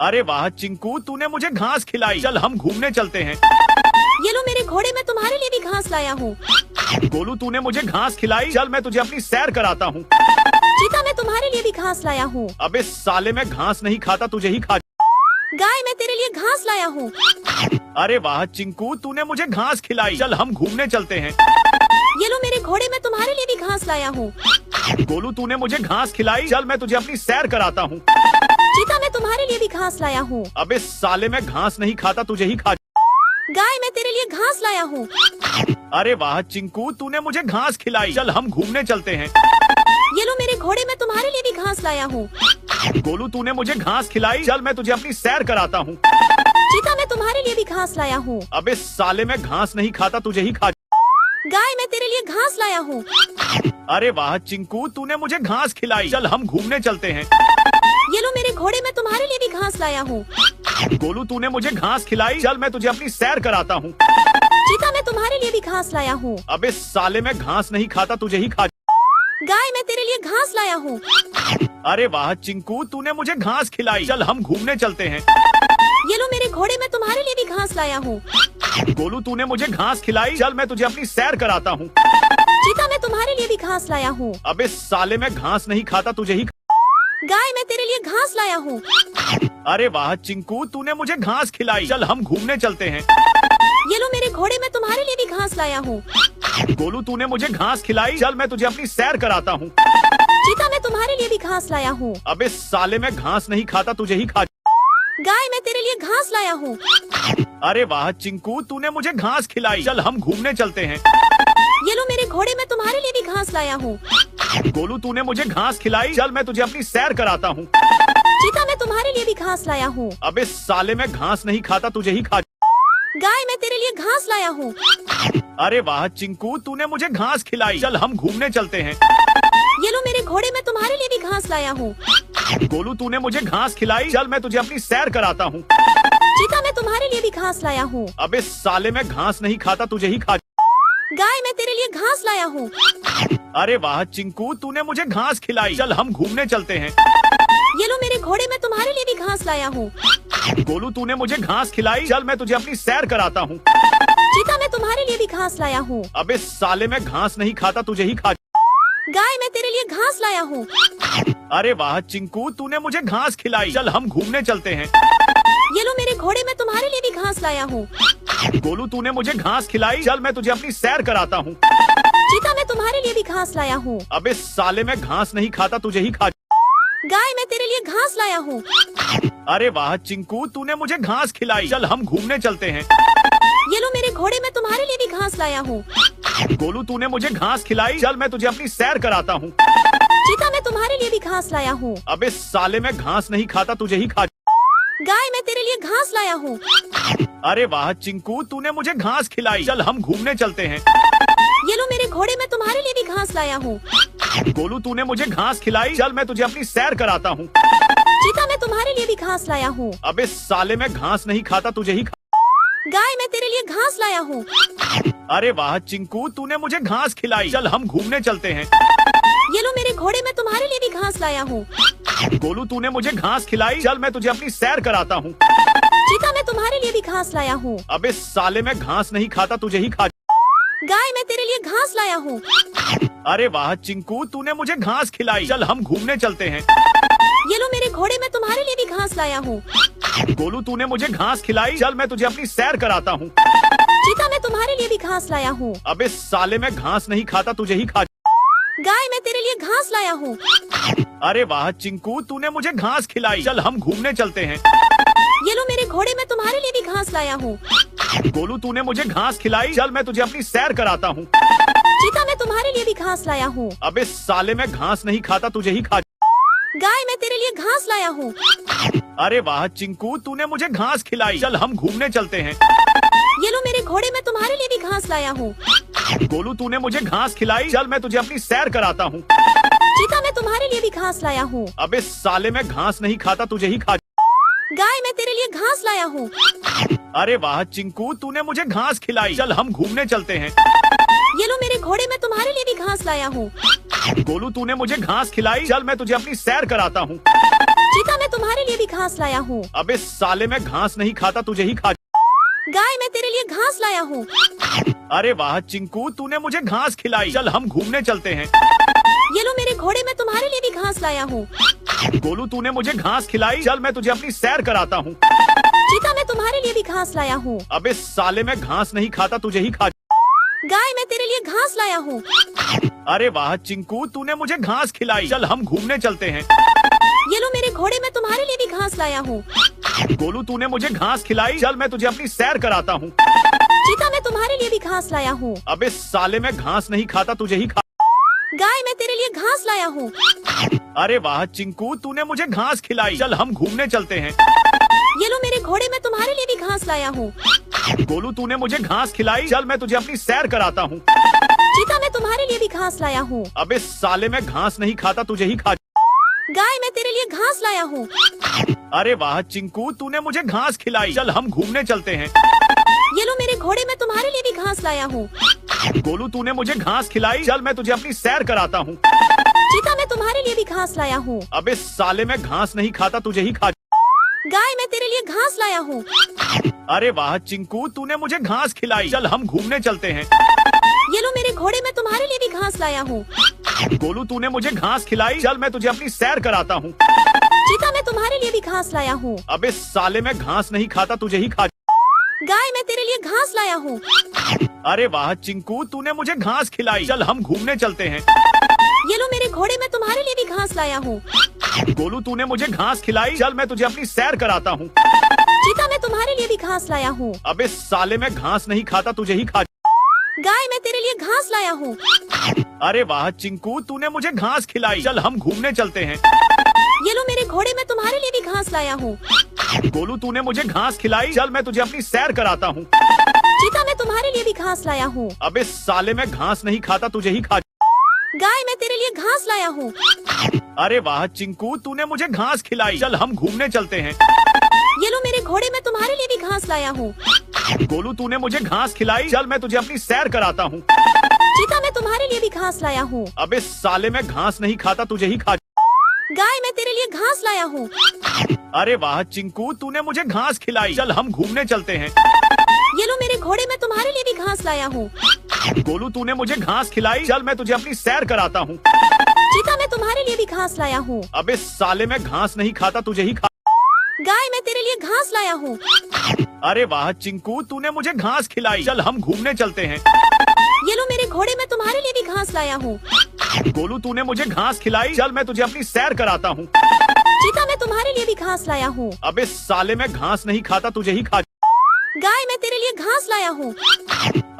अरे वाह चिंकू, तूने मुझे घास खिलाई। चल हम घूमने चलते हैं। ये लो मेरे घोड़े, मैं तुम्हारे लिए भी घास लाया हूँ। गोलू, तूने मुझे घास खिलाई। चल मैं तुझे अपनी सैर कराता हूँ। चीता, मैं तुम्हारे लिए भी घास लाया हूँ। अबे साले, मैं घास नहीं खाता, तुझे ही खा। गाय, मैं तेरे लिए घास लाया हूँ। अरे वाह चिंकू, तूने मुझे घास खिलाई। चल हम घूमने चलते हैं। ये लो मेरे घोड़े, मैं तुम्हारे लिए भी घास लाया हूँ। गोलू, तूने मुझे घास खिलाई। चल मैं तुझे अपनी सैर कराता हूँ। चीता, मैं तुम्हारे लिए भी घास लाया हूँ। अबे साले, मैं घास नहीं खाता, तुझे ही खा। गाय, मैं तेरे लिए घास लाया हूँ। अरे वाह चिंकू, तूने मुझे घास खिलाई। चल हम घूमने चलते हैं। ये लो मेरे घोड़े, मैं तुम्हारे लिए भी घास लाया हूँ। गोलू, तूने मुझे घास खिलाई। चल मैं तुझे अपनी सैर कराता हूँ। चीता, मैं तुम्हारे लिए भी घास लाया हूँ। अबे साले, मैं घास नहीं खाता, तुझे ही खा। गाय, मैं तेरे लिए घास लाया हूँ। अरे वाह चिंकू, तूने मुझे घास खिलाई। चल हम घूमने चलते हैं। ये लो मेरे घोड़े, मैं तुम्हारे लिए भी घास लाया हूँ। गोलू, तूने मुझे घास खिलाई। चल मैं तुझे अपनी सैर कराता हूँ। चीता, मैं तुम्हारे लिए भी घास लाया हूँ। अबे साले, मैं घास नहीं खाता, तुझे ही खा। गाय, मैं तेरे लिए घास लाया हूँ। अरे वाह चिंकू, तूने मुझे घास खिलाई। चल हम घूमने चलते हैं। ये लो मेरे घोड़े, मैं तुम्हारे लिए भी घास लाया हूँ। गोलू, तूने मुझे घास खिलाई। चल मैं तुझे अपनी सैर कराता हूँ। चीता, मैं तुम्हारे लिए भी घास लाया हूँ। अबे साले, मैं घास नहीं खाता, तुझे ही खा। गाय, मैं तेरे लिए घास लाया हूँ। अरे वाह चिंकू, तूने मुझे घास खिलाई। चल हम घूमने चलते हैं। ये लो मेरे घोड़े, मैं तुम्हारे लिए भी घास लाया हूँ। गोलू, तूने मुझे घास खिलाई। चल मैं तुझे अपनी सैर कराता हूँ। चीता, मैं तुम्हारे लिए भी घास लाया हूँ। अबे साले, मैं घास नहीं खाता, तुझे ही खा। गाय, मैं तेरे लिए घास लाया हूँ। अरे वाह चिंकू, तूने मुझे घास खिलाई। चल हम घूमने चलते हैं। ये लो मेरे घोड़े, मैं तुम्हारे लिए भी घास लाया हूँ। गोलू, तूने मुझे घास खिलाई। चल मैं तुझे अपनी सैर कराता हूँ। चीता, मैं तुम्हारे लिए भी घास लाया हूँ। अबे साले, मैं घास नहीं खाता, तुझे ही खा। गाय, मैं तेरे लिए घास लाया हूँ। अरे वाह चिंकू, तूने मुझे घास खिलाई। चल हम घूमने चलते हैं। ये लो मेरे घोड़े, मैं तुम्हारे लिए भी घास लाया हूँ। गोलू, तूने मुझे घास खिलाई। चल मैं तुझे अपनी सैर कराता हूँ। चीता, मैं तुम्हारे लिए भी घास लाया हूँ। अबे साले, मैं घास नहीं खाता, तुझे ही खा। गाय, मैं तेरे लिए घास लाया हूँ। अरे वाह चिंकू, तूने मुझे घास खिलाई। चल हम घूमने चलते हैं। ये लो मेरे घोड़े, मैं तुम्हारे लिए भी घास लाया हूँ। गोलू, तूने मुझे घास खिलाई। चल मैं तुझे अपनी सैर कराता हूँ। चीता, मैं तुम्हारे लिए भी घास लाया हूँ। अबे साले, मैं घास नहीं खाता, तुझे ही खा। गाय, मैं तेरे लिए घास लाया हूँ। अरे वाह चिंकू, तूने मुझे घास खिलाई। चल हम घूमने चलते हैं। ये लो मेरे घोड़े, मैं तुम्हारे लिए भी घास लाया हूँ। गोलू, तूने मुझे घास खिलाई। चल मैं तुझे अपनी सैर कराता हूँ। चीता, मैं तुम्हारे लिए भी घास लाया हूँ। अबे साले, मैं घास नहीं खाता, तुझे ही खा। गाय, मैं तेरे लिए घास लाया हूँ। अरे वाह चिंकू, तूने मुझे घास खिलाई। चल हम घूमने चलते हैं। ये लो मेरे घोड़े, मैं तुम्हारे लिए भी घास लाया हूँ। गोलू, तूने मुझे घास खिलाई। चल मैं तुझे अपनी सैर कराता हूँ। चीता, मैं तुम्हारे लिए भी घास लाया हूँ। अबे साले, मैं घास नहीं खाता, तुझे ही खा। गाय, मैं तेरे लिए घास लाया हूँ। अरे वाह चिंकू, तूने मुझे घास खिलाई। चल हम घूमने चलते हैं। ये लो मेरे घोड़े, मैं तुम्हारे लिए भी घास लाया हूँ। गोलू, तूने मुझे घास खिलाई। चल मैं तुझे अपनी सैर कराता हूँ। चीता, मैं तुम्हारे लिए भी घास लाया हूँ। अबे साले, मैं घास नहीं खाता, तुझे ही खा। गाय, मैं तेरे लिए घास लाया हूँ। अरे वाह चिंकू, तूने मुझे घास खिलाई। चल हम घूमने चलते हैं। ये लो मेरे घोड़े, मैं तुम्हारे लिए भी घास लाया हूँ। गोलू, तूने मुझे घास खिलाई। चल मैं तुझे अपनी सैर कराता हूँ। चीता, मैं तुम्हारे लिए भी घास लाया हूँ। अबे साले, मैं घास नहीं खाता, तुझे ही खा। गाय, मैं तेरे लिए घास लाया हूँ। अरे वाह चिंकू, तूने मुझे घास खिलाई। चल हम घूमने चलते हैं। ये लो मेरे घोड़े, मैं तुम्हारे लिए भी घास लाया हूँ। गोलू, तूने मुझे घास खिलाई। चल मैं तुझे अपनी सैर कराता हूँ। चीता, मैं तुम्हारे लिए भी घास लाया हूँ। अबे साले, मैं घास नहीं खाता, तुझे ही खा। गाय, मैं तेरे लिए घास लाया हूँ। अरे वाह चिंकू, तूने मुझे घास खिलाई। चल हम घूमने चलते हैं। ये लो मेरे घोड़े, मैं तुम्हारे लिए भी घास लाया हूँ। गोलू, तूने मुझे घास खिलाई। चल मैं तुझे अपनी सैर कराता हूँ। चीता, मैं तुम्हारे लिए भी घास लाया हूँ। अबे साले, मैं घास नहीं खाता, तुझे ही खा। गाय, मैं तेरे लिए घास लाया हूँ। अरे वाह चिंकू, तूने मुझे घास खिलाई। चल हम घूमने चलते हैं। ये लो मेरे घोड़े, मैं तुम्हारे लिए भी घास लाया हूँ। गोलू, तूने मुझे घास खिलाई। चल मैं तुझे अपनी सैर कराता हूँ। चीता, मैं तुम्हारे लिए भी घास लाया हूँ। अबे साले, मैं घास नहीं खाता, तुझे ही खा। गाय, मैं तेरे लिए घास लाया हूँ। अरे वाह चिंकू, तूने मुझे घास खिलाई। चल हम घूमने चलते हैं। ये लो मेरे घोड़े, मैं तुम्हारे लिए भी घास लाया हूँ। गोलू, तूने मुझे घास खिलाई। चल मैं तुझे अपनी सैर कराता हूँ। चीता, मैं तुम्हारे लिए भी घास लाया हूँ। अबे साले, मैं घास नहीं खाता, तुझे ही खा। गाय, मैं तेरे लिए घास लाया हूँ। अरे वाह चिंकू, तूने मुझे घास खिलाई। चल हम घूमने चलते हैं। ये लो मेरे घोड़े, मैं तुम्हारे लिए भी घास लाया हूँ। गोलू, तूने मुझे घास खिलाई। चल मैं तुझे अपनी सैर कराता हूँ। चीता, मैं तुम्हारे लिए भी घास लाया हूँ। अबे साले, मैं घास नहीं खाता, तुझे ही खा। गाय, मैं तेरे लिए घास लाया हूँ। अरे वाह चिंकू, तूने मुझे घास खिलाई। चल हम घूमने चलते हैं। ये लो मेरे घोड़े, मैं तुम्हारे लिए भी घास लाया हूँ। गोलू, तूने मुझे घास खिलाई। चल मैं तुझे अपनी सैर कराता हूँ। चीता, मैं तुम्हारे लिए भी घास लाया हूँ। अबे साले, मैं घास नहीं खाता, तुझे ही खा। गाय, मैं तेरे लिए घास लाया हूँ। अरे वाह चिंकू, तूने मुझे घास खिलाई। चल हम घूमने चलते हैं। ये लो मेरे घोड़े, मैं तुम्हारे लिए भी घास लाया हूँ। गोलू, तूने मुझे घास खिलाई। चल मैं तुझे अपनी सैर कराता हूँ। चीता, मैं तुम्हारे लिए भी घास लाया हूँ। अबे साले, मैं घास नहीं खाता, तुझे ही खा। गाय, मैं तेरे लिए घास लाया हूँ। अरे वाह चिंकू, तूने मुझे घास खिलाई। चल हम घूमने चलते हैं। ये लो मेरे घोड़े, मैं तुम्हारे लिए भी घास लाया हूँ। गोलू, तूने मुझे घास खिलाई। चल मैं तुझे अपनी सैर कराता हूँ। चीता, मैं तुम्हारे लिए भी घास लाया हूँ। अबे साले, मैं घास नहीं खाता, तुझे ही खा। गाय, मैं तेरे लिए घास लाया हूँ। अरे वाह चिंकू, तूने मुझे घास खिलाई। चल हम घूमने चलते हैं। ये लो मेरे घोड़े, मैं तुम्हारे लिए भी घास लाया हूँ। गोलू, तूने मुझे घास खिलाई। चल मैं तुझे अपनी सैर कराता हूँ। चीता, मैं तुम्हारे लिए भी घास लाया हूँ। अबे साले, मैं घास नहीं खाता, तुझे ही खा। गाय, मैं तेरे लिए घास लाया हूँ। अरे वाह चिंकू, तूने मुझे घास खिलाई। चल हम घूमने चलते हैं। ये लो मेरे घोड़े, मैं तुम्हारे लिए भी घास लाया हूँ। गोलू, तूने मुझे घास खिलाई। चल मैं तुझे अपनी सैर कराता हूँ। चीता, मैं तुम्हारे लिए भी घास लाया हूँ। अबे साले, मैं घास नहीं खाता, तुझे ही खा। गाय, मैं तेरे लिए घास लाया हूँ। अरे वाह चिंकू, तूने मुझे घास खिलाई। चल हम घूमने चलते हैं। ये लो मेरे घोड़े, मैं तुम्हारे लिए भी घास लाया हूँ। गोलू, तूने मुझे घास खिलाई। चल मैं तुझे अपनी सैर कराता हूँ। चीता, मैं तुम्हारे लिए भी घास लाया हूँ। अबे साले, मैं घास नहीं खाता, तुझे ही खा। गाय, मैं तेरे लिए घास लाया हूँ। अरे वाह चिंकू, तूने मुझे घास खिलाई। चल हम घूमने चलते हैं। ये लो मेरे घोड़े, मैं तुम्हारे लिए भी घास लाया हूँ। गोलू, तूने मुझे घास खिलाई। चल मैं तुझे अपनी सैर कराता हूँ। चीता, मैं तुम्हारे लिए भी घास लाया हूँ। अबे साले, मैं घास नहीं खाता, तुझे ही खा। गाय, मैं तेरे लिए घास लाया हूँ। अरे वाह चिंकू, तूने मुझे घास खिलाई। चल हम घूमने चलते हैं। ये लो मेरे घोड़े, मैं तुम्हारे लिए भी घास लाया हूँ। गोलू, तूने मुझे घास खिलाई। चल मैं तुझे अपनी सैर कराता हूँ। चीता, मैं तुम्हारे लिए भी घास लाया हूँ। अबे साले, मैं घास नहीं खाता, तुझे ही खा। गाय, मैं तेरे लिए घास लाया हूँ। अरे वाह चिंकू, तूने मुझे घास खिलाई। चल हम घूमने चलते हैं। ये लो मेरे घोड़े, मैं तुम्हारे लिए भी घास लाया हूँ। गोलू, तूने मुझे घास खिलाई। चल मैं तुझे अपनी सैर कराता हूँ। चीता, मैं तुम्हारे लिए भी घास लाया हूँ। अबे साले, मैं घास नहीं खाता, तुझे ही खा। गाय, मैं तेरे लिए घास लाया हूँ।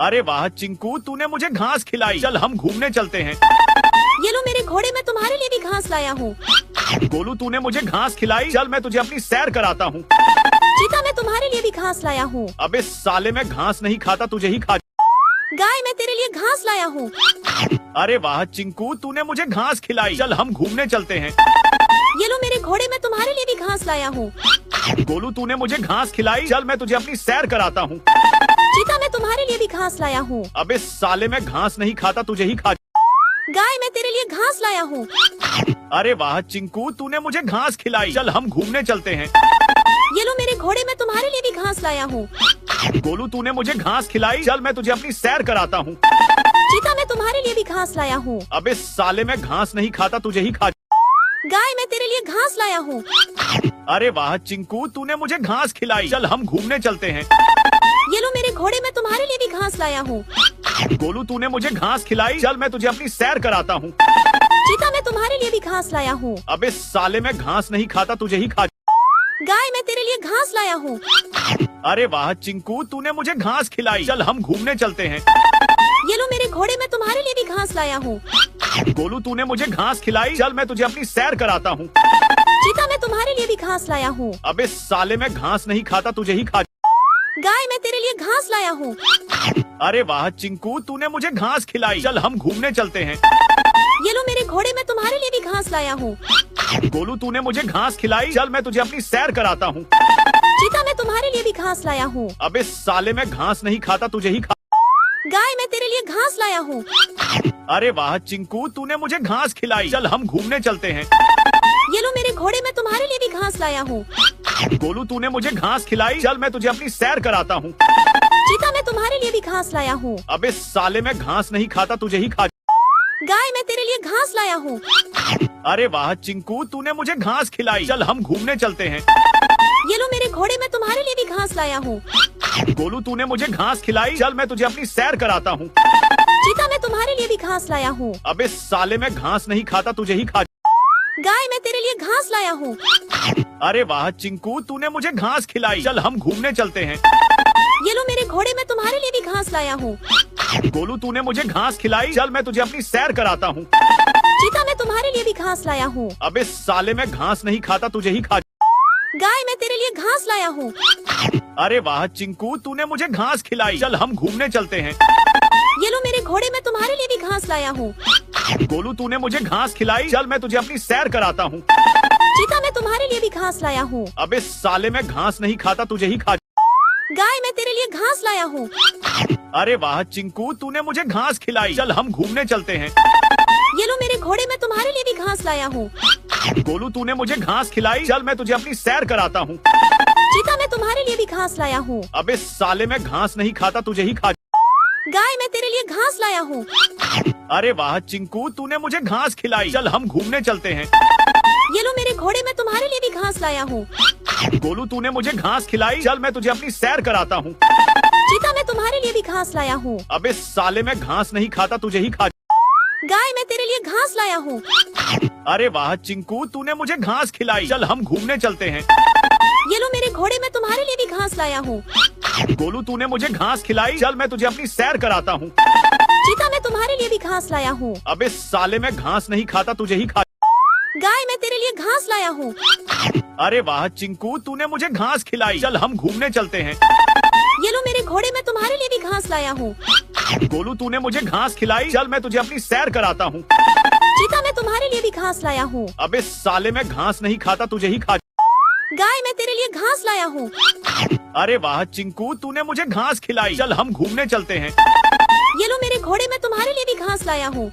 अरे वाह चिंकू, तूने मुझे घास खिलाई। चल हम घूमने चलते हैं। ये लो मेरे घोड़े, मैं तुम्हारे लिए भी घास लाया हूँ। गोलू, तूने मुझे घास खिलाई। चल मैं तुझे अपनी सैर कराता हूँ। चीता, मैं तुम्हारे लिए भी घास लाया हूँ। अबे साले, मैं घास नहीं खाता, तुझे ही खा। गाय, मैं तेरे लिए घास लाया हूँ। अरे वाह चिंकू, तूने मुझे घास खिलाई। चल हम घूमने चलते हैं। ये लो मेरे घोड़े, मैं तुम्हारे लिए भी घास लाया हूँ। गोलू, तूने मुझे घास खिलाई। चल मैं तुझे अपनी सैर कराता हूँ। चीता, मैं तुम्हारे लिए भी घास लाया हूँ। अबे साले, मैं घास नहीं खाता, तुझे ही खा। गाय, मैं तेरे लिए घास लाया हूँ। अरे वाह चिंकू, तूने मुझे घास खिलाई। चल हम घूमने चलते हैं। ये लो मेरे घोड़े, मैं तुम्हारे लिए भी घास लाया हूँ। गोलू तूने मुझे घास खिलाई, चल मैं तुझे अपनी सैर कराता हूँ। चीता, मैं तुम्हारे लिए भी घास लाया हूँ। अबे साले, मैं घास नहीं खाता, तुझे ही खा। गाय, मैं तेरे लिए घास लाया हूँ। अरे वाह चिंकू, तूने मुझे घास खिलाई, चल हम घूमने चलते हैं। ये लो मेरे घोड़े, मैं तुम्हारे लिए भी घास लाया हूँ। गोलू तूने मुझे घास खिलाई, चल मैं तुझे अपनी सैर कराता हूँ। चीता, मैं तुम्हारे लिए भी घास लाया हूँ। अबे साले, मैं घास नहीं खाता, तुझे ही खा। गाय, मैं तेरे लिए घास लाया हूँ। अरे वाह चिंकू, तूने मुझे घास खिलाई, चल हम घूमने चलते हैं। ये लो मेरे घोड़े, मैं तुम्हारे लिए भी घास लाया हूँ। गोलू तूने मुझे घास खिलाई, चल मैं तुझे अपनी सैर कराता हूँ। चीता, मैं तुम्हारे लिए भी घास लाया हूँ। अबे साले, मैं घास नहीं खाता, तुझे ही खा। गाय, मैं तेरे लिए घास लाया हूँ। अरे वाह चिंकू, तूने मुझे घास खिलाई, चल हम घूमने चलते हैं। ये लो मेरे घोड़े, मैं तुम्हारे लिए भी घास लाया हूँ। गोलू तूने मुझे घास खिलाई, चल मैं तुझे अपनी सैर कराता हूँ। चीता, मैं तुम्हारे लिए भी घास लाया हूँ। अबे साले, मैं घास नहीं खाता, तुझे ही खा। गाय, मैं तेरे लिए घास लाया हूँ। अरे वाह चिंकू, तूने मुझे घास खिलाई, चल हम घूमने चलते हैं। ये लो मेरे घोड़े, मैं तुम्हारे लिए भी घास लाया हूँ। गोलू तूने मुझे घास खिलाई, चल मैं तुझे अपनी सैर कराता हूँ। चीता, मैं तुम्हारे लिए भी घास लाया हूँ। अबे साले, मैं घास नहीं खाता, तुझे ही खा। गाय, मैं तेरे लिए घास लाया हूँ। अरे वाह चिंकू, तूने मुझे घास खिलाई, चल हम घूमने चलते हैं। ये लो मेरे घोड़े, मैं तुम्हारे लिए भी घास लाया हूँ। गोलू तूने मुझे घास खिलाई, चल मैं तुझे अपनी सैर कराता हूँ। चीता, मैं तुम्हारे लिए भी घास लाया हूँ। अबे साले, मैं घास नहीं खाता, तुझे ही खा। गाय, मैं तेरे लिए घास लाया हूँ। अरे वाह चिंकू, तूने मुझे घास खिलाई, चल हम घूमने चलते हैं। ये लो मेरे घोड़े, मैं तुम्हारे लिए भी घास लाया हूँ। गोलू तूने मुझे घास खिलाई, चल मैं तुझे अपनी सैर कराता हूँ। चीता, मैं तुम्हारे लिए भी घास लाया हूँ। अबे साले, मैं घास नहीं खाता, तुझे ही खा। गाय, मैं तेरे लिए घास लाया हूँ। अरे वाह चिंकू, तूने मुझे घास खिलाई, चल हम घूमने चलते हैं। ये लो मेरे घोड़े, मैं तुम्हारे लिए भी घास लाया हूँ। गोलू तूने मुझे घास खिलाई, चल मैं तुझे अपनी सैर कराता हूँ। चीता, मैं तुम्हारे लिए भी घास लाया हूँ। अबे साले, मैं घास नहीं खाता, तुझे ही खा। गाय, मैं तेरे लिए घास लाया हूँ। अरे वाह चिंकू, तूने मुझे घास खिलाई, चल हम घूमने चलते हैं। ये लो मेरे घोड़े, मैं तुम्हारे लिए भी घास लाया हूँ। गोलू तूने मुझे घास खिलाई, चल मैं तुझे अपनी सैर कराता हूँ। चीता, मैं तुम्हारे लिए भी घास लाया हूँ। अबे साले, मैं घास नहीं खाता, तुझे ही खा। गाय, मैं तेरे लिए घास लाया हूँ। अरे वाह चिंकू, तूने मुझे घास खिलाई, चल हम घूमने चलते हैं। ये लो मेरे घोड़े, मैं तुम्हारे लिए भी घास लाया हूँ। गोलू तूने मुझे घास खिलाई, चल मैं तुझे अपनी सैर कराता हूँ। चीता, मैं तुम्हारे लिए भी घास लाया हूँ। अबे साले, मैं घास नहीं खाता, तुझे ही खा। गाय, मैं तेरे लिए घास लाया हूँ। अरे वाह चिंकू, तूने मुझे घास खिलाई, चल हम घूमने चलते हैं। ये लो मेरे घोड़े, मैं तुम्हारे लिए भी घास लाया हूँ। गोलू तूने मुझे घास खिलाई, चल मैं तुझे अपनी सैर कराता हूँ। चीता, मैं तुम्हारे लिए भी घास लाया हूँ। अबे साले, मैं घास नहीं खाता, तुझे ही खा। गाय, मैं तेरे लिए घास लाया हूँ। अरे वाह चिंकू, तूने मुझे घास खिलाई, चल हम घूमने चलते हैं। ये लो मेरे घोड़े, मैं तुम्हारे लिए भी घास लाया हूँ। गोलू तूने मुझे घास खिलाई, चल मैं तुझे अपनी सैर कराता हूँ। चीता, मैं तुम्हारे लिए भी घास लाया हूँ। अबे साले, मैं घास नहीं खाता, तुझे ही खा। गाय, मैं तेरे लिए घास लाया हूँ। अरे वाह चिंकू, तूने मुझे घास खिलाई, चल हम घूमने चलते हैं। ये लो मेरे घोड़े, मैं तुम्हारे लिए भी घास लाया हूँ।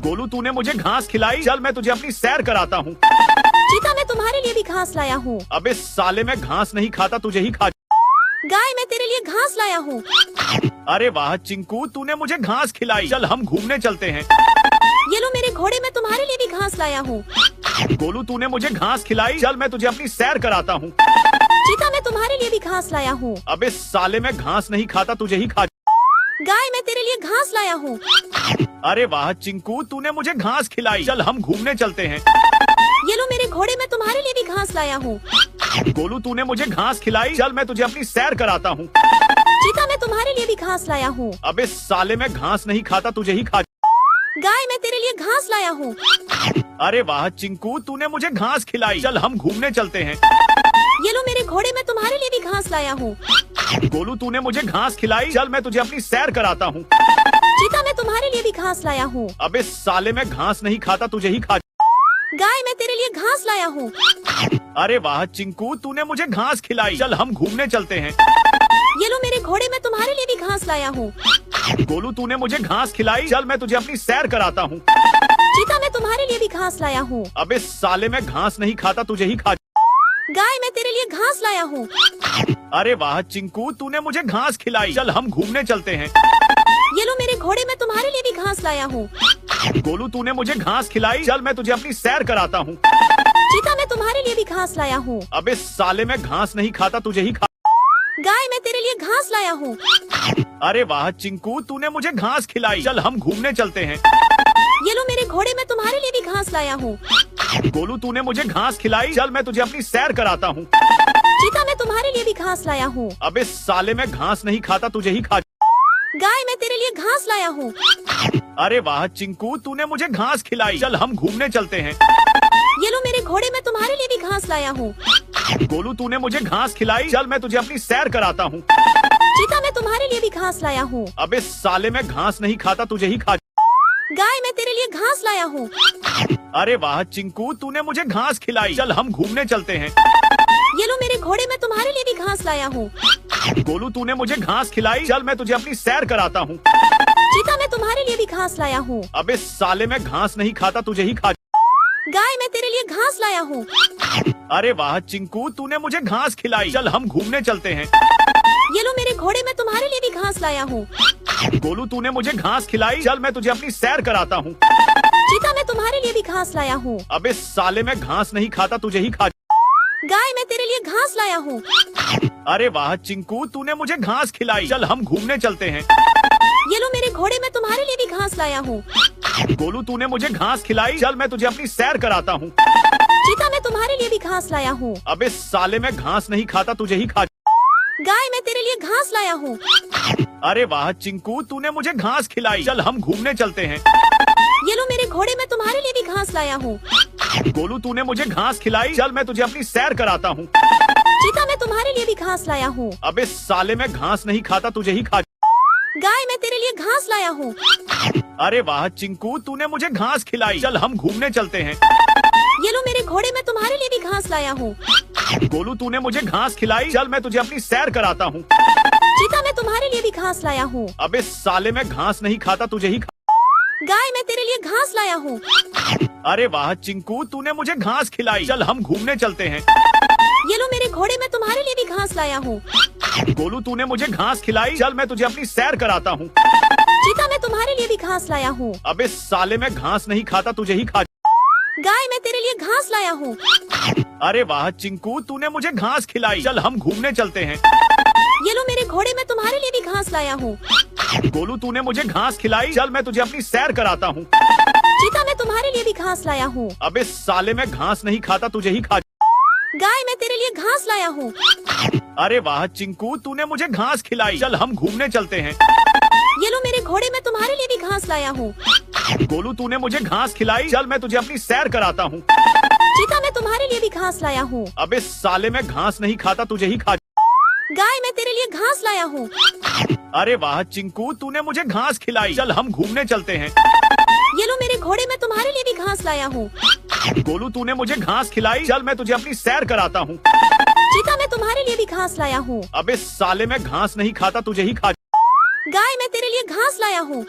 गोलू तूने मुझे घास खिलाई, चल मैं तुझे अपनी सैर कराता हूँ। चीता, मैं तुम्हारे लिए भी घास लाया हूँ। अबे साले, मैं घास नहीं खाता, तुझे ही खा। गाय, मैं तेरे लिए घास लाया हूँ। अरे वाह चिंकू, तूने मुझे घास खिलाई, चल हम घूमने चलते हैं। ये लो मेरे घोड़े, मैं तुम्हारे लिए भी घास लाया हूँ। गोलू तूने मुझे घास खिलाई, चल मैं तुझे अपनी सैर कराता हूँ। चीता, मैं तुम्हारे लिए भी घास लाया हूँ। अबे साले, मैं घास नहीं खाता, तुझे ही खा। गाय, मैं तेरे लिए घास लाया हूँ। अरे वाह चिंकू, तूने मुझे घास खिलाई, चल हम घूमने चलते हैं। ये लो मेरे घोड़े, मैं तुम्हारे लिए भी घास लाया हूँ। गोलू तूने मुझे घास खिलाई, चल मैं तुझे अपनी सैर कराता हूँ। चीता, मैं तुम्हारे लिए भी घास लाया हूँ। अबे साले, मैं घास नहीं खाता, तुझे ही खा। गाय, मैं तेरे लिए घास लाया हूँ। अरे वाह चिंकू, तूने मुझे घास खिलाई, चल हम घूमने चलते हैं। ये लो मेरे घोड़े, मैं तुम्हारे लिए भी घास लाया हूँ। गोलू तूने मुझे घास खिलाई, चल मैं तुझे अपनी सैर कराता हूँ। चीता, मैं तुम्हारे लिए भी घास लाया हूँ। अबे साले, मैं घास नहीं खाता, तुझे ही खा। गाय, मैं तेरे लिए घास लाया हूँ। अरे वाह चिंकू, तूने मुझे घास खिलाई, चल हम घूमने चलते हैं। ये लो मेरे घोड़े, मैं तुम्हारे लिए भी घास लाया हूँ। गोलू तूने मुझे घास खिलाई, चल मैं तुझे अपनी सैर कराता हूँ। चीता, मैं तुम्हारे लिए भी घास लाया हूँ। अबे साले, मैं घास नहीं खाता, तुझे ही खा। गाय मैं तेरे लिए घास लाया हूँ। अरे वाह चिंकू, तूने मुझे घास खिलाई। चल हम घूमने चलते हैं। ये लो मेरे घोड़े, मैं तुम्हारे लिए भी घास लाया हूँ। गोलू, तूने मुझे घास खिलाई। चल मैं तुझे अपनी सैर कराता हूँ। चीता मैं तुम्हारे लिए भी घास लाया हूँ। अबे साले, मैं घास नहीं खाता, तुझे ही खा। गाय मैं तेरे लिए घास लाया हूँ। अरे वाह चिंकू, तूने मुझे घास खिलाई। चल हम घूमने चलते हैं। ये लो मेरे घोड़े, मैं तुम्हारे लिए भी घास लाया हूँ। गोलू, तूने मुझे घास खिलाई। चल मैं तुझे अपनी सैर कराता हूँ। चीता मैं तुम्हारे लिए भी घास लाया हूँ। अबे साले, मैं घास नहीं खाता, तुझे ही खा। गाय मैं तेरे लिए घास लाया हूँ। अरे वाह चिंकू, तूने मुझे घास खिलाई। चल हम घूमने चलते हैं। ये लो मेरे घोड़े, मैं तुम्हारे लिए भी घास लाया हूँ। गोलू, तूने मुझे घास खिलाई। चल मैं तुझे अपनी सैर कराता हूँ। चीता मैं तुम्हारे लिए भी घास लाया हूँ। अबे साले, मैं घास नहीं खाता, तुझे ही खा। गाय मैं तेरे लिए घास लाया हूँ। अरे वाह चिंकू, तूने मुझे घास खिलाई। चल हम घूमने चलते हैं। ये लो मेरे घोड़े, मैं तुम्हारे लिए भी घास लाया हूँ। गोलू, तूने मुझे घास खिलाई। चल मैं तुझे अपनी सैर कराता हूँ। चीता मैं तुम्हारे लिए भी घास लाया हूँ। अबे साले, मैं घास नहीं खाता, तुझे ही खा। गाय मैं तेरे लिए घास लाया हूँ। अरे वाह चिंकू, तूने मुझे घास खिलाई। चल हम घूमने चलते हैं। ये लो मेरे घोड़े, मैं तुम्हारे लिए भी घास लाया हूँ। गोलू, तूने मुझे घास खिलाई। चल मैं तुझे अपनी सैर कराता हूँ। चीता मैं तुम्हारे लिए भी घास लाया हूँ। अबे साले, मैं घास नहीं खाता, तुझे ही खा। गाय मैं तेरे लिए घास लाया हूँ। अरे वाह चिंकू, तूने मुझे घास खिलाई। चल हम घूमने चलते हैं। ये लो मेरे घोड़े, मैं तुम्हारे लिए भी घास लाया हूँ। गोलू, तूने मुझे घास खिलाई। चल मैं तुझे अपनी सैर कराता हूँ। चीता मैं तुम्हारे लिए भी घास लाया हूँ। अबे साले, मैं घास नहीं खाता, तुझे ही खा। गाय मैं तेरे लिए घास लाया हूँ। अरे वाह चिंकू, तूने मुझे घास खिलाई। चल हम घूमने चलते हैं। ये लो मेरे घोड़े, मैं तुम्हारे लिए भी घास लाया हूँ। गोलू, तूने मुझे घास खिलाई। चल मैं तुझे अपनी सैर कराता हूँ। चीता मैं तुम्हारे लिए भी घास लाया हूँ। अबे साले, मैं घास नहीं खाता, तुझे ही खा। गाय मैं तेरे लिए घास लाया हूँ। अरे वाह चिंकू, तूने मुझे घास खिलाई। चल हम घूमने चलते हैं। ये लो मेरे घोड़े, मैं तुम्हारे लिए भी घास लाया हूँ। गोलू, तूने मुझे घास खिलाई। चल मैं तुझे अपनी सैर कराता हूँ। चीता मैं तुम्हारे लिए भी घास लाया हूँ। अबे साले, मैं घास नहीं खाता, तुझे ही खा। गाय मैं तेरे लिए घास लाया हूँ। अरे वाह चिंकू, तूने मुझे घास खिलाई। चल हम घूमने चलते हैं। ये लो मेरे घोड़े, मैं तुम्हारे लिए भी घास लाया हूँ। गोलू, तूने मुझे घास खिलाई। चल मैं तुझे अपनी सैर कराता हूँ। चीता मैं तुम्हारे लिए भी घास लाया हूँ। अबे साले, मैं घास नहीं खाता, तुझे ही खा। गाय मैं तेरे लिए घास लाया हूँ। अरे वाह चिंकू, तूने मुझे घास खिलाई। चल हम घूमने चलते हैं। ये लो मेरे घोड़े, मैं तुम्हारे लिए भी घास लाया हूँ। गोलू, तूने मुझे घास खिलाई। चल मैं तुझे अपनी सैर कराता हूँ। चीता मैं तुम्हारे लिए भी घास लाया हूँ। अबे साले, मैं घास नहीं खाता, तुझे ही खा। गाय मैं तेरे लिए घास लाया हूँ। अरे वाह चिंकू, तूने मुझे घास खिलाई। चल हम घूमने चलते हैं। ये लो मेरे घोड़े, मैं तुम्हारे लिए भी घास लाया हूँ। गोलू, तूने मुझे घास खिलाई। चल मैं तुझे अपनी सैर कराता हूँ। चीता मैं तुम्हारे लिए भी घास लाया हूँ। अबे साले, मैं घास नहीं खाता, तुझे ही खा। गाय मैं तेरे लिए घास लाया हूँ। अरे वाह चिंकू, तूने मुझे घास खिलाई। चल हम घूमने चलते हैं। ये लो मेरे घोड़े, मैं तुम्हारे लिए भी घास लाया हूँ। गोलू, तूने मुझे घास खिलाई। चल मैं तुझे अपनी सैर कराता हूँ। चीता मैं तुम्हारे लिए भी घास लाया हूँ। अबे साले, मैं घास नहीं खाता, तुझे ही खा। गाय मैं तेरे लिए घास लाया हूँ।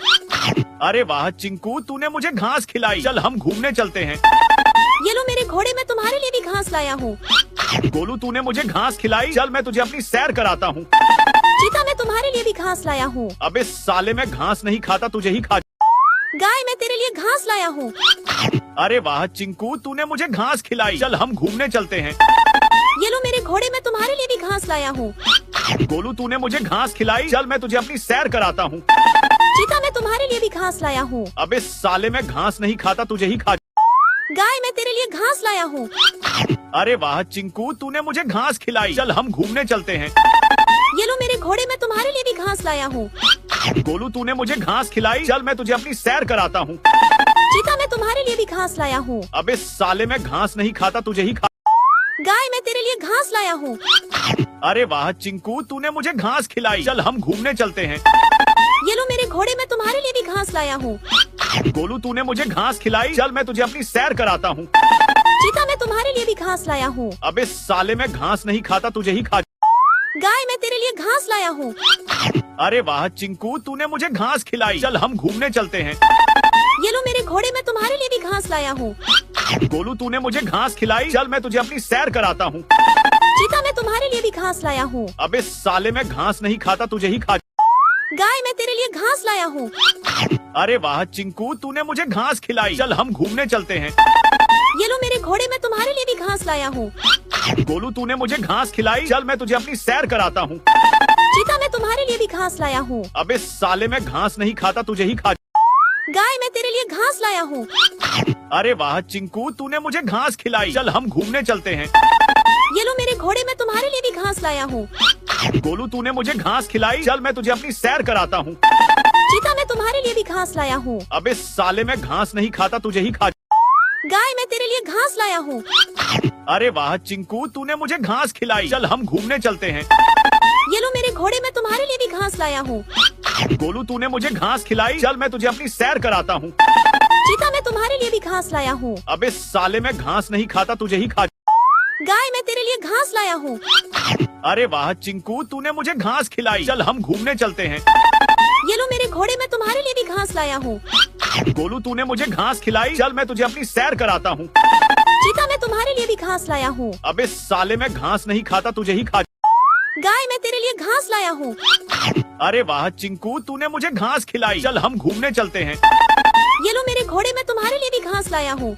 अरे वाह चिंकू, तूने मुझे घास खिलाई। चल हम घूमने चलते हैं। ये लो मेरे घोड़े, मैं तुम्हारे लिए भी घास लाया हूँ। गोलू, तूने मुझे घास खिलाई। चल मैं तुझे अपनी सैर कराता हूँ। चीता मैं तुम्हारे लिए भी घास लाया हूँ। अबे साले, मैं घास नहीं खाता, तुझे ही खा। गाय मैं तेरे लिए घास लाया हूँ। अरे वाह चिंकू, तूने मुझे घास खिलाई। चल हम घूमने चलते हैं। ये लो मेरे घोड़े, मैं तुम्हारे लिए भी घास लाया हूँ। गोलू, तूने मुझे घास खिलाई। चल मैं तुझे अपनी सैर कराता हूँ। चीता मैं तुम्हारे लिए भी घास लाया हूँ। अबे साले, मैं घास नहीं खाता, तुझे ही खा। गाय मैं तेरे लिए घास लाया हूँ। अरे वाह चिंकू, तूने मुझे घास खिलाई। चल हम घूमने चलते हैं। ये लो मेरे घोड़े, मैं तुम्हारे लिए भी घास लाया हूँ। गोलू, तूने मुझे घास खिलाई। चल मैं तुझे अपनी सैर कराता हूँ। चीता मैं तुम्हारे लिए भी घास लाया हूँ। अबे साले, मैं घास नहीं खाता, तुझे ही खा। गाय मैं तेरे लिए घास लाया हूँ। अरे वाह चिंकू, तूने मुझे घास खिलाई। चल हम घूमने चलते हैं। ये लो मेरे घोड़े, मैं तुम्हारे लिए भी घास लाया हूँ। गोलू, तूने मुझे घास खिलाई। चल मैं तुझे अपनी सैर कराता हूँ। चीता मैं तुम्हारे लिए भी घास लाया हूँ। अबे साले, मैं घास नहीं खाता, तुझे ही खा। गाय मैं तेरे लिए घास लाया हूँ। अरे वाह चिंकू, तूने मुझे घास खिलाई। चल हम घूमने चलते हैं। ये लो मेरे घोड़े, मैं तुम्हारे लिए भी घास लाया हूँ। गोलू, तूने मुझे घास खिलाई। चल मैं तुझे अपनी सैर कराता हूँ। तुम्हारे लिए भी घास लाया हूँ। अबे साले, मैं घास नहीं खाता, तुझे ही खा। गाय, मैं तेरे लिए घास लाया हूँ। अरे वाह चिंकू, तूने मुझे घास खिलाई। चल हम घूमने चलते हैं। ये लो मेरे घोड़े, मैं तुम्हारे लिए भी घास लाया हूँ। गोलू, तूने मुझे घास खिलाई। चल मैं तुझे अपनी सैर कराता हूँ। चीता, मैं तुम्हारे लिए भी घास लाया हूँ। अबे साले, मैं घास नहीं खाता, तुझे ही खा। गाय, मैं तेरे लिए घास लाया हूँ। अरे वाह चिंकू, तूने मुझे घास खिलाई। चल हम घूमने चलते हैं। ये लो मेरे घोड़े, मैं तुम्हारे लिए भी घास लाया हूँ। गोलू, तूने मुझे घास खिलाई। चल मैं तुझे अपनी सैर कराता हूँ। चीता, मैं तुम्हारे लिए भी घास लाया हूँ। अबे साले, मैं घास नहीं खाता, तुझे ही खा। गाय, मैं तेरे लिए घास लाया हूँ। अरे वाह चिंकू, तूने मुझे घास खिलाई। चल हम घूमने चलते हैं। ये लो मेरे घोड़े, मैं तुम्हारे लिए भी घास लाया हूँ। गोलू, तूने मुझे घास खिलाई। चल मैं तुझे अपनी सैर कराता हूँ। चीता, मैं तुम्हारे लिए भी घास लाया हूँ। अबे साले, मैं घास नहीं खाता, तुझे ही खा। गाय, मैं तेरे लिए घास लाया हूँ। अरे वाह चिंकू, तूने मुझे घास खिलाई। चल हम घूमने चलते हैं। ये लो मेरे घोड़े, मैं तुम्हारे लिए भी घास लाया हूँ। गोलू, तूने मुझे घास खिलाई। चल मैं तुझे अपनी सैर कराता हूँ। चीता, मैं तुम्हारे लिए भी घास लाया हूँ। अबे साले, मैं घास नहीं खाता, तुझे ही खा। गाय, मैं तेरे लिए घास लाया हूँ। अरे वाह चिंकू, तूने मुझे घास खिलाई। चल हम घूमने चलते हैं। ये लो मेरे घोड़े, मैं तुम्हारे लिए भी घास लाया हूँ।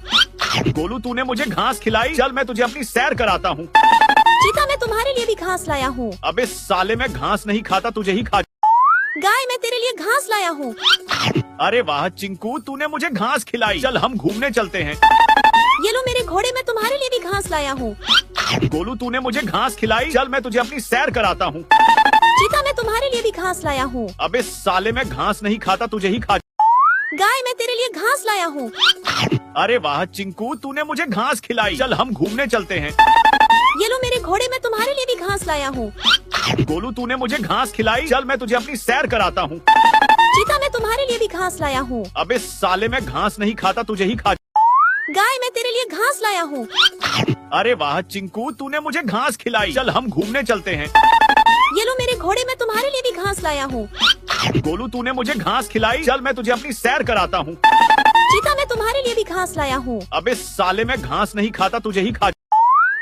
गोलू, तूने मुझे घास खिलाई। चल मैं तुझे अपनी सैर कराता हूँ। चीता, मैं तुम्हारे लिए भी घास लाया हूँ। अबे साले, मैं घास नहीं खाता, तुझे ही खा। गाय, मैं तेरे लिए घास लाया हूँ। अरे वाह चिंकू, तूने मुझे घास खिलाई। चल हम घूमने चलते हैं। ये लो मेरे घोड़े, मैं तुम्हारे लिए भी घास लाया हूँ। गोलू, तूने मुझे घास खिलाई। चल मैं तुझे अपनी सैर कराता हूँ। चीता, मैं तुम्हारे लिए भी घास लाया हूँ। अबे साले, मैं घास नहीं खाता, तुझे ही खा। गाय, मैं तेरे लिए घास लाया हूँ। अरे वाह चिंकू, तूने मुझे घास खिलाई। चल हम घूमने चलते हैं। ये लो मेरे घोड़े, मैं तुम्हारे लिए भी घास लाया हूँ। गोलू, तूने मुझे घास खिलाई। चल मैं तुझे अपनी सैर कराता हूँ। चीता, मैं तुम्हारे लिए भी घास लाया हूँ। अबे साले, मैं घास नहीं खाता, तुझे ही खा। गाय, मैं तेरे लिए घास लाया हूँ। अरे वाह चिंकू, तूने मुझे घास खिलाई। चल हम घूमने चलते हैं। ये लो मेरे घोड़े, मैं तुम्हारे लिए भी घास लाया हूँ। गोलू, तूने मुझे घास खिलाई। चल मैं तुझे अपनी सैर कराता हूँ। चीता, मैं तुम्हारे लिए भी घास लाया हूँ। अबे साले, मैं घास नहीं खाता, तुझे ही खा।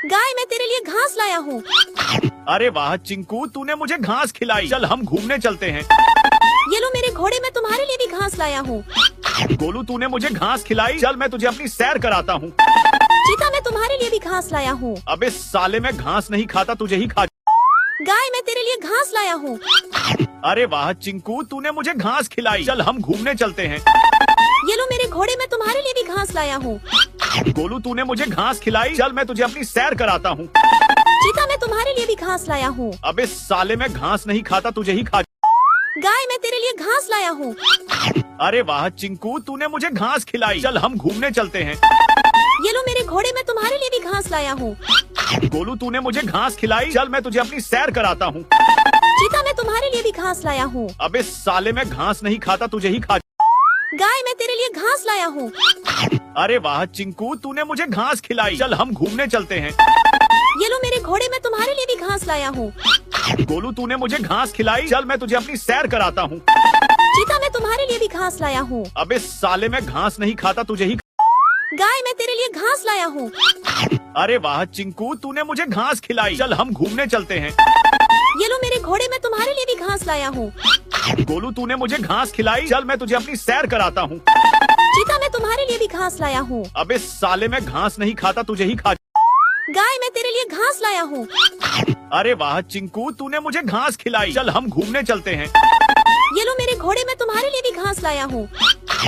गाय, मैं तेरे लिए घास लाया हूँ। अरे वाह चिंकू, तूने मुझे घास खिलाई। चल हम घूमने चलते हैं। ये लो मेरे घोड़े, मैं तुम्हारे लिए भी घास लाया हूँ। गोलू, तूने मुझे घास खिलाई। चल मैं तुझे अपनी सैर कराता हूँ। चीता, मैं तुम्हारे लिए भी घास लाया हूँ। अबे साले, मैं घास नहीं खाता, तुझे ही खा। गाय, मैं तेरे लिए घास लाया हूँ। अरे वाह चिंकू, तूने मुझे घास खिलाई। चल हम घूमने चलते हैं। ये लो मेरे घोड़े, मैं तुम्हारे लिए भी घास लाया हूँ। गोलू, तूने मुझे घास खिलाई। चल मैं तुझे अपनी सैर कराता हूँ। चीता, मैं तुम्हारे लिए भी घास लाया हूँ। अबे साले, मैं घास नहीं खाता, तुझे ही खा। गाय, मैं तेरे लिए घास लाया हूँ। अरे वाह चिंकू, तूने मुझे घास खिलाई। चल हम घूमने चलते हैं। ये लो मेरे घोड़े, मैं तुम्हारे लिए भी घास लाया हूँ। गोलू, तूने मुझे घास खिलाई। चल मैं तुझे अपनी सैर कराता हूँ। चीता, मैं तुम्हारे लिए भी घास लाया हूँ। अबे साले, मैं घास नहीं खाता, तुझे ही खा। गाय, मैं तेरे लिए घास लाया हूँ। अरे वाह चिंकू, तूने मुझे घास खिलाई। चल हम घूमने चलते हैं। ये लो मेरे घोड़े, मैं तुम्हारे लिए भी घास लाया हूँ। गोलू, तूने मुझे घास खिलाई। चल मैं तुझे अपनी सैर कराता हूँ। चीता, मैं तुम्हारे लिए भी घास लाया हूँ। अबे साले, मैं घास नहीं खाता, तुझे ही। गाय, मैं तेरे लिए घास लाया हूँ। अरे वाह चिंकू, तूने मुझे घास खिलाई। चल हम घूमने चलते हैं। ये लो मेरे घोड़े, मैं तुम्हारे लिए भी घास लाया हूँ। गोलू, तूने मुझे घास खिलाई। चल मैं तुझे अपनी सैर कराता हूँ। चीता, मैं तुम्हारे लिए भी घास लाया हूँ। अबे साले, मैं घास नहीं खाता, तुझे ही खा। गाय, मैं तेरे लिए घास लाया हूँ। अरे वाह चिंकू, तूने मुझे घास खिलाई। चल हम घूमने चलते हैं। ये लो मेरे घोड़े, मैं तुम्हारे लिए भी घास लाया हूँ।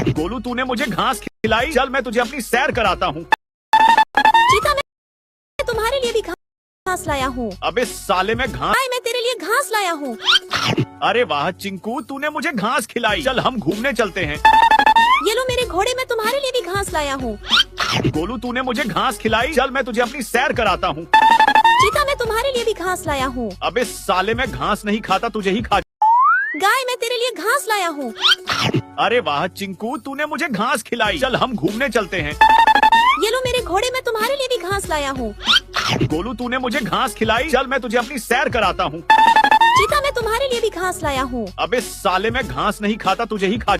गोलू, तूने मुझे घास खिलाई। चल मैं तुझे अपनी सैर कराता हूँ। चीता, मैं तुम्हारे लिए भी घास लाया हूँ। अबे साले, मैं घास। गाय, मैं तेरे लिए घास लाया हूँ। अरे वाह चिंकू, तूने मुझे घास खिलाई। चल हम घूमने चलते हैं। ये लो मेरे घोड़े, मैं तुम्हारे लिए भी घास लाया हूँ। गोलू, तूने मुझे घास खिलाई। चल मैं तुझे अपनी सैर कराता हूँ। चीता, मैं तुम्हारे लिए भी घास लाया हूँ। अबे साले, मैं घास नहीं खाता, तुझे ही खा। गाय, मैं तेरे लिए घास लाया हूँ। अरे वाह चिंकू, तूने मुझे घास खिलाई। चल हम घूमने चलते हैं। ये लो मेरे घोड़े, मैं तुम्हारे लिए भी घास लाया हूँ। गोलू, तूने मुझे घास खिलाई। चल मैं तुझे अपनी सैर कराता हूँ। चीता, मैं तुम्हारे लिए भी घास लाया हूँ। अबे साले, मैं घास नहीं खाता, तुझे ही खा।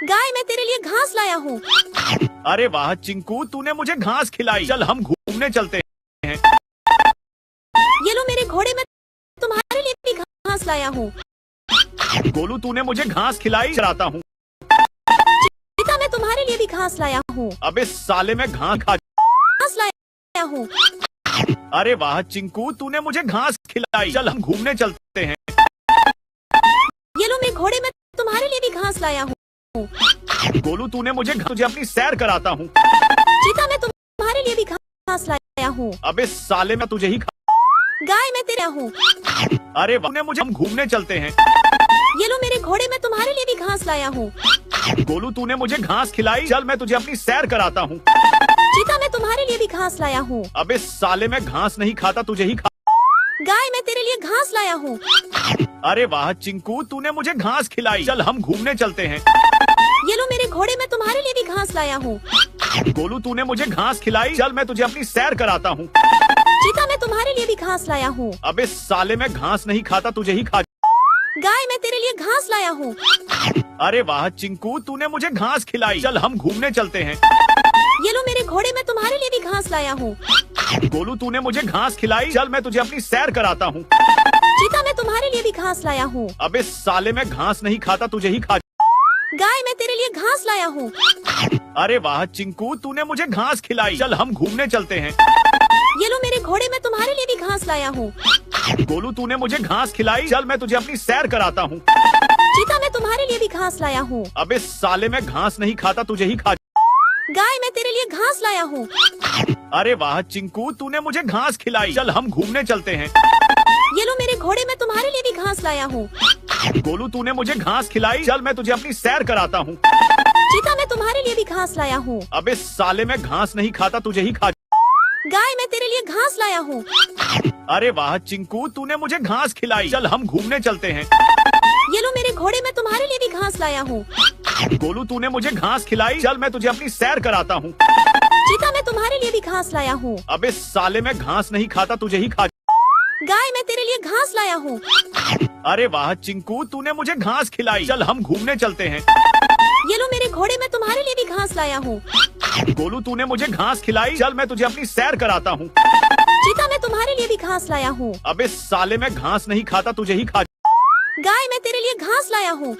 गाय, मैं तेरे लिए घास लाया हूँ। अरे वाह चिंकू, तूने मुझे घास खिलाई। चल हम घूमने चलते हैं। ये लो मेरे घोड़े मैं तुम्हारे लिए भी घास लाया हूँ। गोलू तूने मुझे घास खिलाई, चराता हूँ। चीता मैं तुम्हारे लिए भी घास लाया हूँ। अबे साले मैं घास लाया हूँ। अरे वाह चिंकू, तूने मुझे घास खिलाई, चल हम घूमने चलते हैं। ये लो मैं घोड़े में तुम्हारे लिए भी घास लाया हूँ। गोलू तूने तुझे अपनी सैर कराता हूँ। चीता मैं तुम्हारे लिए भी घास लाया हूँ। अबे साले मैं तुझे ही गाय मैं तेरा हूँ। अरे तूने मुझे, हम घूमने चलते हैं। ये लो मेरे घोड़े में तुम्हारे लिए भी घास लाया हूँ। गोलू तूने मुझे घास खिलाई, चल मैं तुझे अपनी सैर कराता हूँ। चीता मैं तुम्हारे लिए भी घास लाया हूँ। अबे साले मैं घास नहीं खाता, तुझे ही गाय मैं तेरे लिए घास लाया हूँ। अरे वाह चिंकू, तूने मुझे घास खिलाई, चल हम घूमने चलते हैं। ये लो मेरे घोड़े में तुम्हारे लिए भी घास लाया हूँ। गोलू तूने मुझे घास खिलाई, चल मैं तुझे अपनी सैर कराता हूँ। चीता मैं तुम्हारे लिए भी घास लाया हूँ। अबे साले मैं घास नहीं खाता, तुझे ही गाय मैं तेरे लिए घास लाया हूँ। अरे वाह चिंकू, तूने मुझे घास खिलाई, चल हम घूमने चलते हैं। ये लो मेरे घोड़े में तुम्हारे लिए भी घास लाया हूँ। गोलू तूने मुझे घास खिलाई, चल मैं तुझे अपनी सैर कराता हूँ। चीता मैं तुम्हारे लिए भी घास लाया हूँ। अबे साले मैं घास नहीं खाता, तुझे ही गाय मैं तेरे लिए घास लाया हूँ। अरे वाह चिंकू, तूने मुझे घास खिलाई, चल हम घूमने चलते हैं। ये लो मेरे घोड़े में तुम्हारे लिए भी घास लाया हूँ। गोलू तूने मुझे घास खिलाई, चल मैं तुझे अपनी सैर कराता हूँ। चीता मैं तुम्हारे लिए भी घास लाया हूँ। अबे साले मैं घास नहीं खाता, तुझे ही गाय मैं तेरे लिए घास लाया हूँ। अरे वाह चिंकू, तूने मुझे घास खिलाई, चल हम घूमने चलते हैं। ये लो मेरे घोड़े में तुम्हारे लिए भी घास लाया हूँ। गोलू तूने मुझे घास खिलाई, चल मैं तुझे अपनी सैर कराता हूँ। चीता मैं तुम्हारे लिए भी घास लाया हूँ। अबे साले मैं घास नहीं खाता, तुझे ही गाय मैं तेरे लिए घास लाया हूँ। अरे वाह चिंकू, तूने मुझे घास खिलाई, चल हम घूमने चलते हैं। ये लो मेरे घोड़े में तुम्हारे लिए भी घास लाया हूँ। गोलू तूने मुझे घास खिलाई, चल मैं तुझे अपनी सैर कराता हूँ। चीता मैं तुम्हारे लिए भी घास लाया हूँ। अबे साले मैं घास नहीं खाता, तुझे ही गाय मैं तेरे लिए घास लाया हूँ। अरे वाह चिंकू, तूने मुझे घास खिलाई, चल हम घूमने चलते हैं। ये लो मेरे घोड़े में तुम्हारे लिए भी घास लाया हूँ। गोलू तूने मुझे घास खिलाई, चल मैं तुझे अपनी सैर कराता हूँ। चीता मैं तुम्हारे लिए भी घास लाया हूँ। अबे साले मैं घास नहीं खाता, तुझे ही गाय मैं तेरे लिए घास लाया हूँ।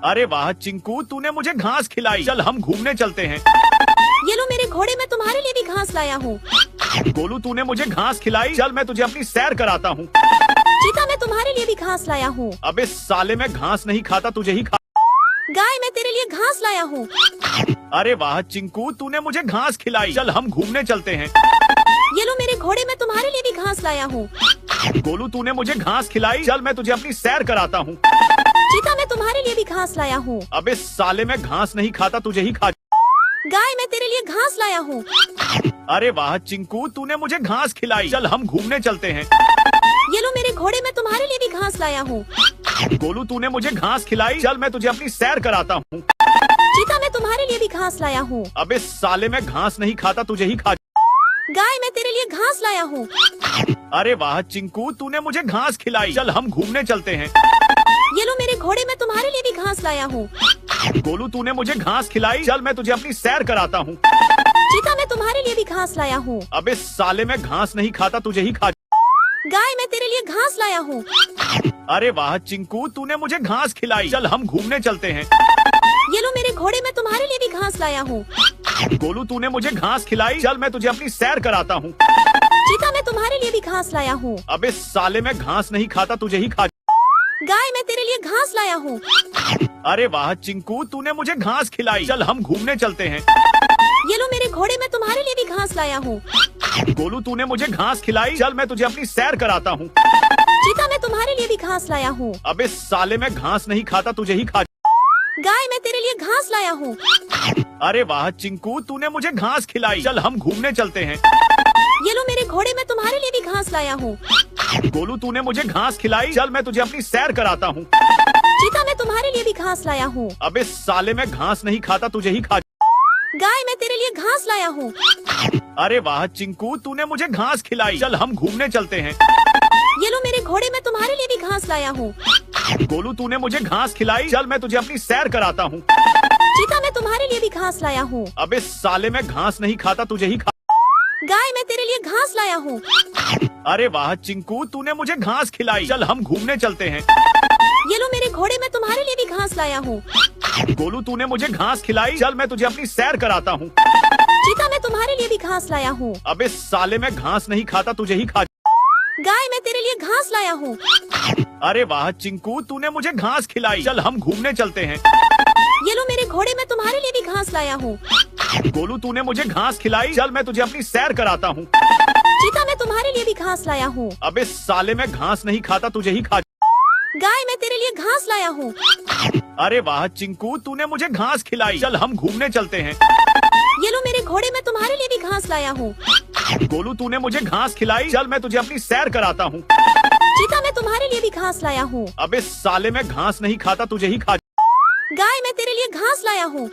अरे वाह चिंकू, तूने मुझे घास खिलाई, चल हम घूमने चलते हैं। ये लो मेरे घोड़े में तुम्हारे लिए भी घास लाया हूँ। गोलू तूने मुझे घास खिलाई, चल मैं तुझे अपनी सैर कराता हूँ। चीता मैं तुम्हारे लिए भी घास लाया हूँ। अबे साले मैं घास नहीं खाता, तुझे ही गाय मैं तेरे लिए घास लाया हूँ। अरे वाह चिंकू, तूने मुझे घास खिलाई, चल हम घूमने चलते हैं। ये लो मेरे घोड़े में तुम्हारे लिए भी घास लाया हूँ। गोलू तूने मुझे घास खिलाई, चल मैं तुझे अपनी सैर कराता हूँ। चीता मैं तुम्हारे लिए भी घास लाया हूँ। अबे साले मैं घास नहीं खाता, तुझे ही गाय मैं तेरे लिए घास लाया हूँ। अरे वाह चिंकू, तूने मुझे घास खिलाई, चल हम घूमने चलते हैं। ये लो मेरे घोड़े में तुम्हारे लिए भी घास लाया हूँ। गोलू तूने मुझे घास खिलाई, चल मैं तुझे अपनी सैर कराता हूँ। चीता मैं तुम्हारे लिए भी घास लाया हूँ। अबे साले मैं घास नहीं खाता, तुझे ही गाय मैं तेरे लिए घास लाया हूँ। अरे वाह चिंकू, तूने मुझे घास खिलाई, चल हम घूमने चलते हैं। ये लो मेरे घोड़े में तुम्हारे लिए भी घास लाया हूँ। गोलू तूने मुझे घास खिलाई, चल मैं तुझे अपनी सैर कराता हूँ। चीता मैं तुम्हारे लिए भी घास लाया हूँ। अबे साले मैं घास नहीं खाता, तुझे ही गाय मैं तेरे लिए घास लाया हूँ। अरे वाह चिंकू, तूने मुझे घास खिलाई, चल हम घूमने चलते हैं। ये लो मेरे घोड़े में तुम्हारे लिए भी घास लाया हूँ। गोलू तूने मुझे घास खिलाई, चल मैं तुझे अपनी सैर कराता हूँ। चीता मैं तुम्हारे लिए भी घास लाया हूँ। अबे साले मैं घास नहीं खाता, तुझे ही गाय मैं तेरे लिए घास लाया हूँ। अरे वाह चिंकू, तूने मुझे घास खिलाई, चल हम घूमने चलते हैं। ये लो मेरे घोड़े में तुम्हारे लिए भी घास लाया हूँ। गोलू तूने मुझे घास खिलाई, चल मैं तुझे अपनी सैर कराता हूँ। चीता मैं तुम्हारे लिए भी घास लाया हूँ। अबे साले मैं घास नहीं खाता, तुझे ही गाय मैं तेरे लिए घास लाया हूँ। अरे वाह चिंकू, तूने मुझे घास खिलाई, चल हम घूमने चलते हैं। ये लो मेरे घोड़े में तुम्हारे लिए भी घास लाया हूँ। गोलू तूने मुझे घास खिलाई, चल मैं तुझे अपनी सैर कराता हूँ। चीता मैं तुम्हारे लिए भी घास लाया हूँ। अबे साले मैं घास नहीं खाता, तुझे ही गाय मैं तेरे लिए घास लाया हूँ। अरे वाह चिंकू, तूने मुझे घास खिलाई, चल हम घूमने चलते हैं। ये लो मेरे घोड़े में तुम्हारे लिए भी घास लाया हूँ। गोलू तूने मुझे घास खिलाई, चल मैं तुझे अपनी सैर कराता हूँ। चीता मैं तुम्हारे लिए भी घास लाया हूँ। अबे साले मैं घास नहीं खाता, तुझे ही गाय मैं तेरे लिए घास लाया हूँ। अरे वाह चिंकू, तूने मुझे घास खिलाई। चल हम घूमने चलते हैं। ये लो मेरे घोड़े, मैं तुम्हारे लिए भी घास लाया हूँ। गोलू, तूने मुझे घास खिलाई। चल मैं तुझे अपनी सैर कराता हूँ। चीता, मैं तुम्हारे लिए भी घास लाया हूँ। अबे साले, मैं घास नहीं खाता, तुझे ही खा। गाय, मैं तेरे लिए घास लाया हूँ। अरे वाह चिंकू, तूने मुझे घास खिलाई। चल हम घूमने चलते हैं। ये लो मेरे घोड़े, मैं तुम्हारे लिए भी घास लाया हूँ। गोलू, तूने मुझे घास खिलाई। चल मैं तुझे अपनी सैर कराता हूँ। चीता, मैं तुम्हारे लिए भी घास लाया हूँ। अबे साले, मैं घास नहीं खाता, तुझे ही खा। गाय, मैं तेरे लिए घास लाया हूँ। अरे वाह चिंकू, तूने मुझे घास खिलाई। चल हम घूमने चलते हैं। ये लो मेरे घोड़े, मैं तुम्हारे लिए भी घास लाया हूँ। गोलू, तूने मुझे घास खिलाई। चल मैं तुझे अपनी सैर कराता हूँ। चीता, मैं तुम्हारे लिए भी घास लाया हूँ। अबे साले, मैं घास नहीं खाता, तुझे ही खा। गाय, मैं तेरे लिए घास लाया हूँ।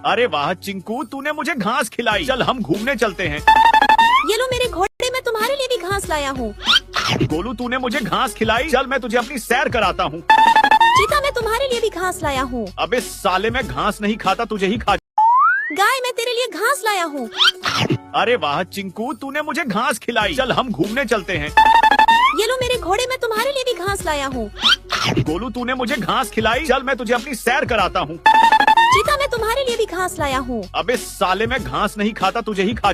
अरे वाह चिंकू, तूने मुझे घास खिलाई। चल हम घूमने चलते हैं। ये लो मेरे घोड़े, मैं तुम्हारे लिए भी घास लाया हूँ। गोलू, तूने मुझे घास खिलाई। चल मैं तुझे अपनी सैर कराता हूँ। चीता, मैं तुम्हारे लिए भी घास लाया हूँ। अबे साले, मैं घास नहीं खाता, तुझे ही खा। गाय, मैं तेरे लिए घास लाया हूँ। अरे वाह चिंकू, तूने मुझे घास खिलाई। चल हम घूमने चलते हैं। ये लो मेरे घोड़े, मैं तुम्हारे लिए भी घास लाया हूँ। गोलू, तूने मुझे घास खिलाई। चल मैं तुझे अपनी सैर कराता हूँ। चीता, मैं तुम्हारे लिए भी घास लाया हूँ। अबे साले, मैं घास नहीं खाता, तुझे ही खा।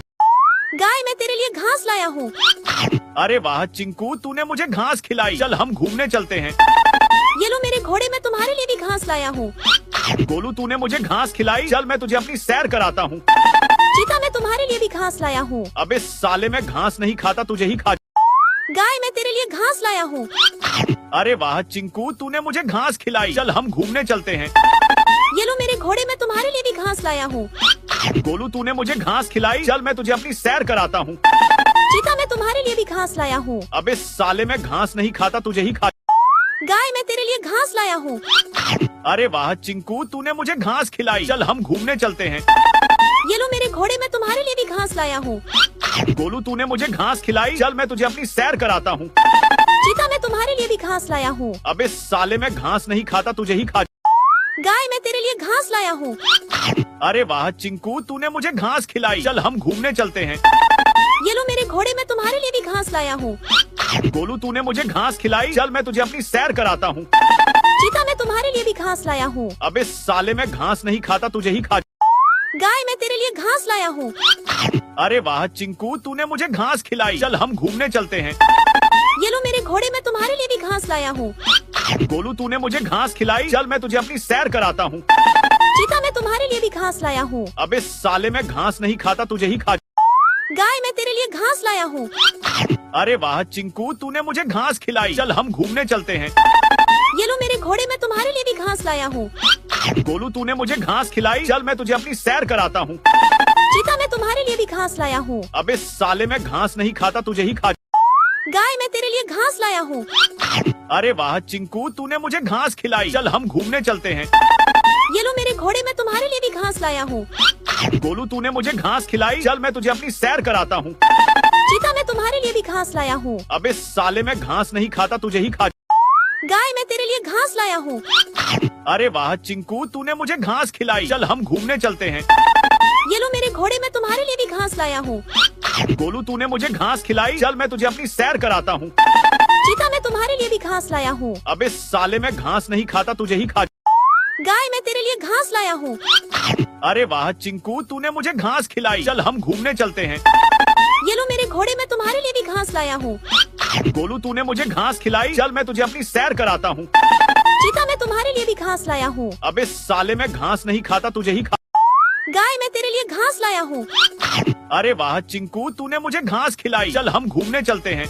गाय, मैं तेरे लिए घास लाया हूँ। अरे वाह चिंकू, तूने मुझे घास खिलाई। चल हम घूमने चलते हैं। ये लो मेरे घोड़े, मैं तुम्हारे लिए भी घास लाया हूँ। गोलू, तूने मुझे घास खिलाई। चल मैं तुझे अपनी सैर कराता हूँ। चीता, मैं तुम्हारे लिए भी घास लाया हूँ। अबे साले, मैं घास नहीं खाता, तुझे ही खा। गाय, मैं तेरे लिए घास लाया हूँ। अरे वाह चिंकू, तूने मुझे घास खिलाई। चल हम घूमने चलते हैं। ये लो मेरे घोड़े, मैं तुम्हारे लिए भी घास लाया हूँ। गोलू, तूने मुझे घास खिलाई। चल मैं तुझे अपनी सैर कराता हूँ। चीता, मैं तुम्हारे लिए भी घास लाया हूँ। अबे साले, मैं घास नहीं खाता, तुझे ही खा। गाय, मैं तेरे लिए घास लाया हूँ। अरे वाह चिंकू, तूने मुझे घास खिलाई। चल हम घूमने चलते हैं। ये लो मेरे घोड़े, मैं तुम्हारे लिए भी घास लाया हूँ। गोलू, तूने मुझे घास खिलाई। चल मैं तुझे अपनी सैर कराता हूँ। चीता, मैं तुम्हारे लिए भी घास लाया हूँ। अबे साले, मैं घास नहीं खाता, तुझे ही खा। गाय, मैं तेरे लिए घास लाया हूँ। अरे वाह चिंकू, तूने मुझे घास खिलाई। चल हम घूमने चलते हैं। ये लो मेरे घोड़े, मैं तुम्हारे लिए भी घास लाया हूँ। गोलू, तूने मुझे घास खिलाई। चल मैं तुझे अपनी सैर कराता हूँ। चीता, मैं तुम्हारे लिए भी घास लाया हूँ। अबे साले, मैं घास नहीं खाता, तुझे ही खा। गाय, मैं तेरे लिए घास लाया हूँ। अरे वाह चिंकू, तूने मुझे घास खिलाई। चल हम घूमने चलते हैं। ये लो मेरे घोड़े, मैं तुम्हारे लिए भी घास लाया हूँ। गोलू, तूने मुझे घास खिलाई। चल मैं तुझे अपनी सैर कराता हूँ। चीता, मैं तुम्हारे लिए भी घास लाया हूँ। अबे साले, मैं घास नहीं खाता, तुझे ही खा। गाय, मैं तेरे लिए घास लाया हूँ। अरे वाह चिंकू, तूने मुझे घास खिलाई। चल हम घूमने चलते हैं। ये लो मेरे घोड़े, मैं तुम्हारे लिए भी घास लाया हूँ। गोलू, तूने मुझे घास खिलाई। चल मैं तुझे अपनी सैर कराता हूँ। चीता, मैं तुम्हारे लिए भी घास लाया हूँ। अबे साले, मैं घास नहीं खाता, तुझे ही खा। गाय, मैं तेरे लिए घास लाया हूँ। अरे वाह चिंकू, तूने मुझे घास खिलाई। चल हम घूमने चलते हैं। ये लो मेरे घोड़े, मैं तुम्हारे लिए भी घास लाया हूँ। गोलू, तूने मुझे घास खिलाई। चल मैं तुझे अपनी सैर कराता हूँ। चीता, मैं तुम्हारे लिए भी घास लाया हूँ। अबे साले, मैं घास नहीं खाता, तुझे ही खा। गाय, मैं तेरे लिए घास लाया हूँ। अरे वाह चिंकू, तूने मुझे घास खिलाई। चल हम घूमने चलते हैं। ये लो मेरे घोड़े, मैं तुम्हारे लिए भी घास लाया हूँ। गोलू, तूने मुझे घास खिलाई। चल मैं तुझे अपनी सैर कराता हूँ। चीता, मैं तुम्हारे लिए भी घास लाया हूँ। अबे साले, मैं घास नहीं खाता, तुझे ही खा। गाय, मैं तेरे लिए घास लाया हूँ। अरे वाह चिंकू, तूने मुझे घास खिलाई। चल हम घूमने चलते हैं। ये लो मेरे घोड़े, मैं तुम्हारे लिए भी घास लाया हूँ। गोलू, तूने मुझे घास खिलाई। चल मैं तुझे अपनी सैर कराता हूँ। चीता, मैं तुम्हारे लिए भी घास लाया हूँ। अबे साले, मैं घास नहीं खाता, तुझे ही खा। गाय, मैं तेरे लिए घास लाया हूँ। अरे वाह चिंकू, तूने मुझे घास खिलाई। चल हम घूमने चलते हैं।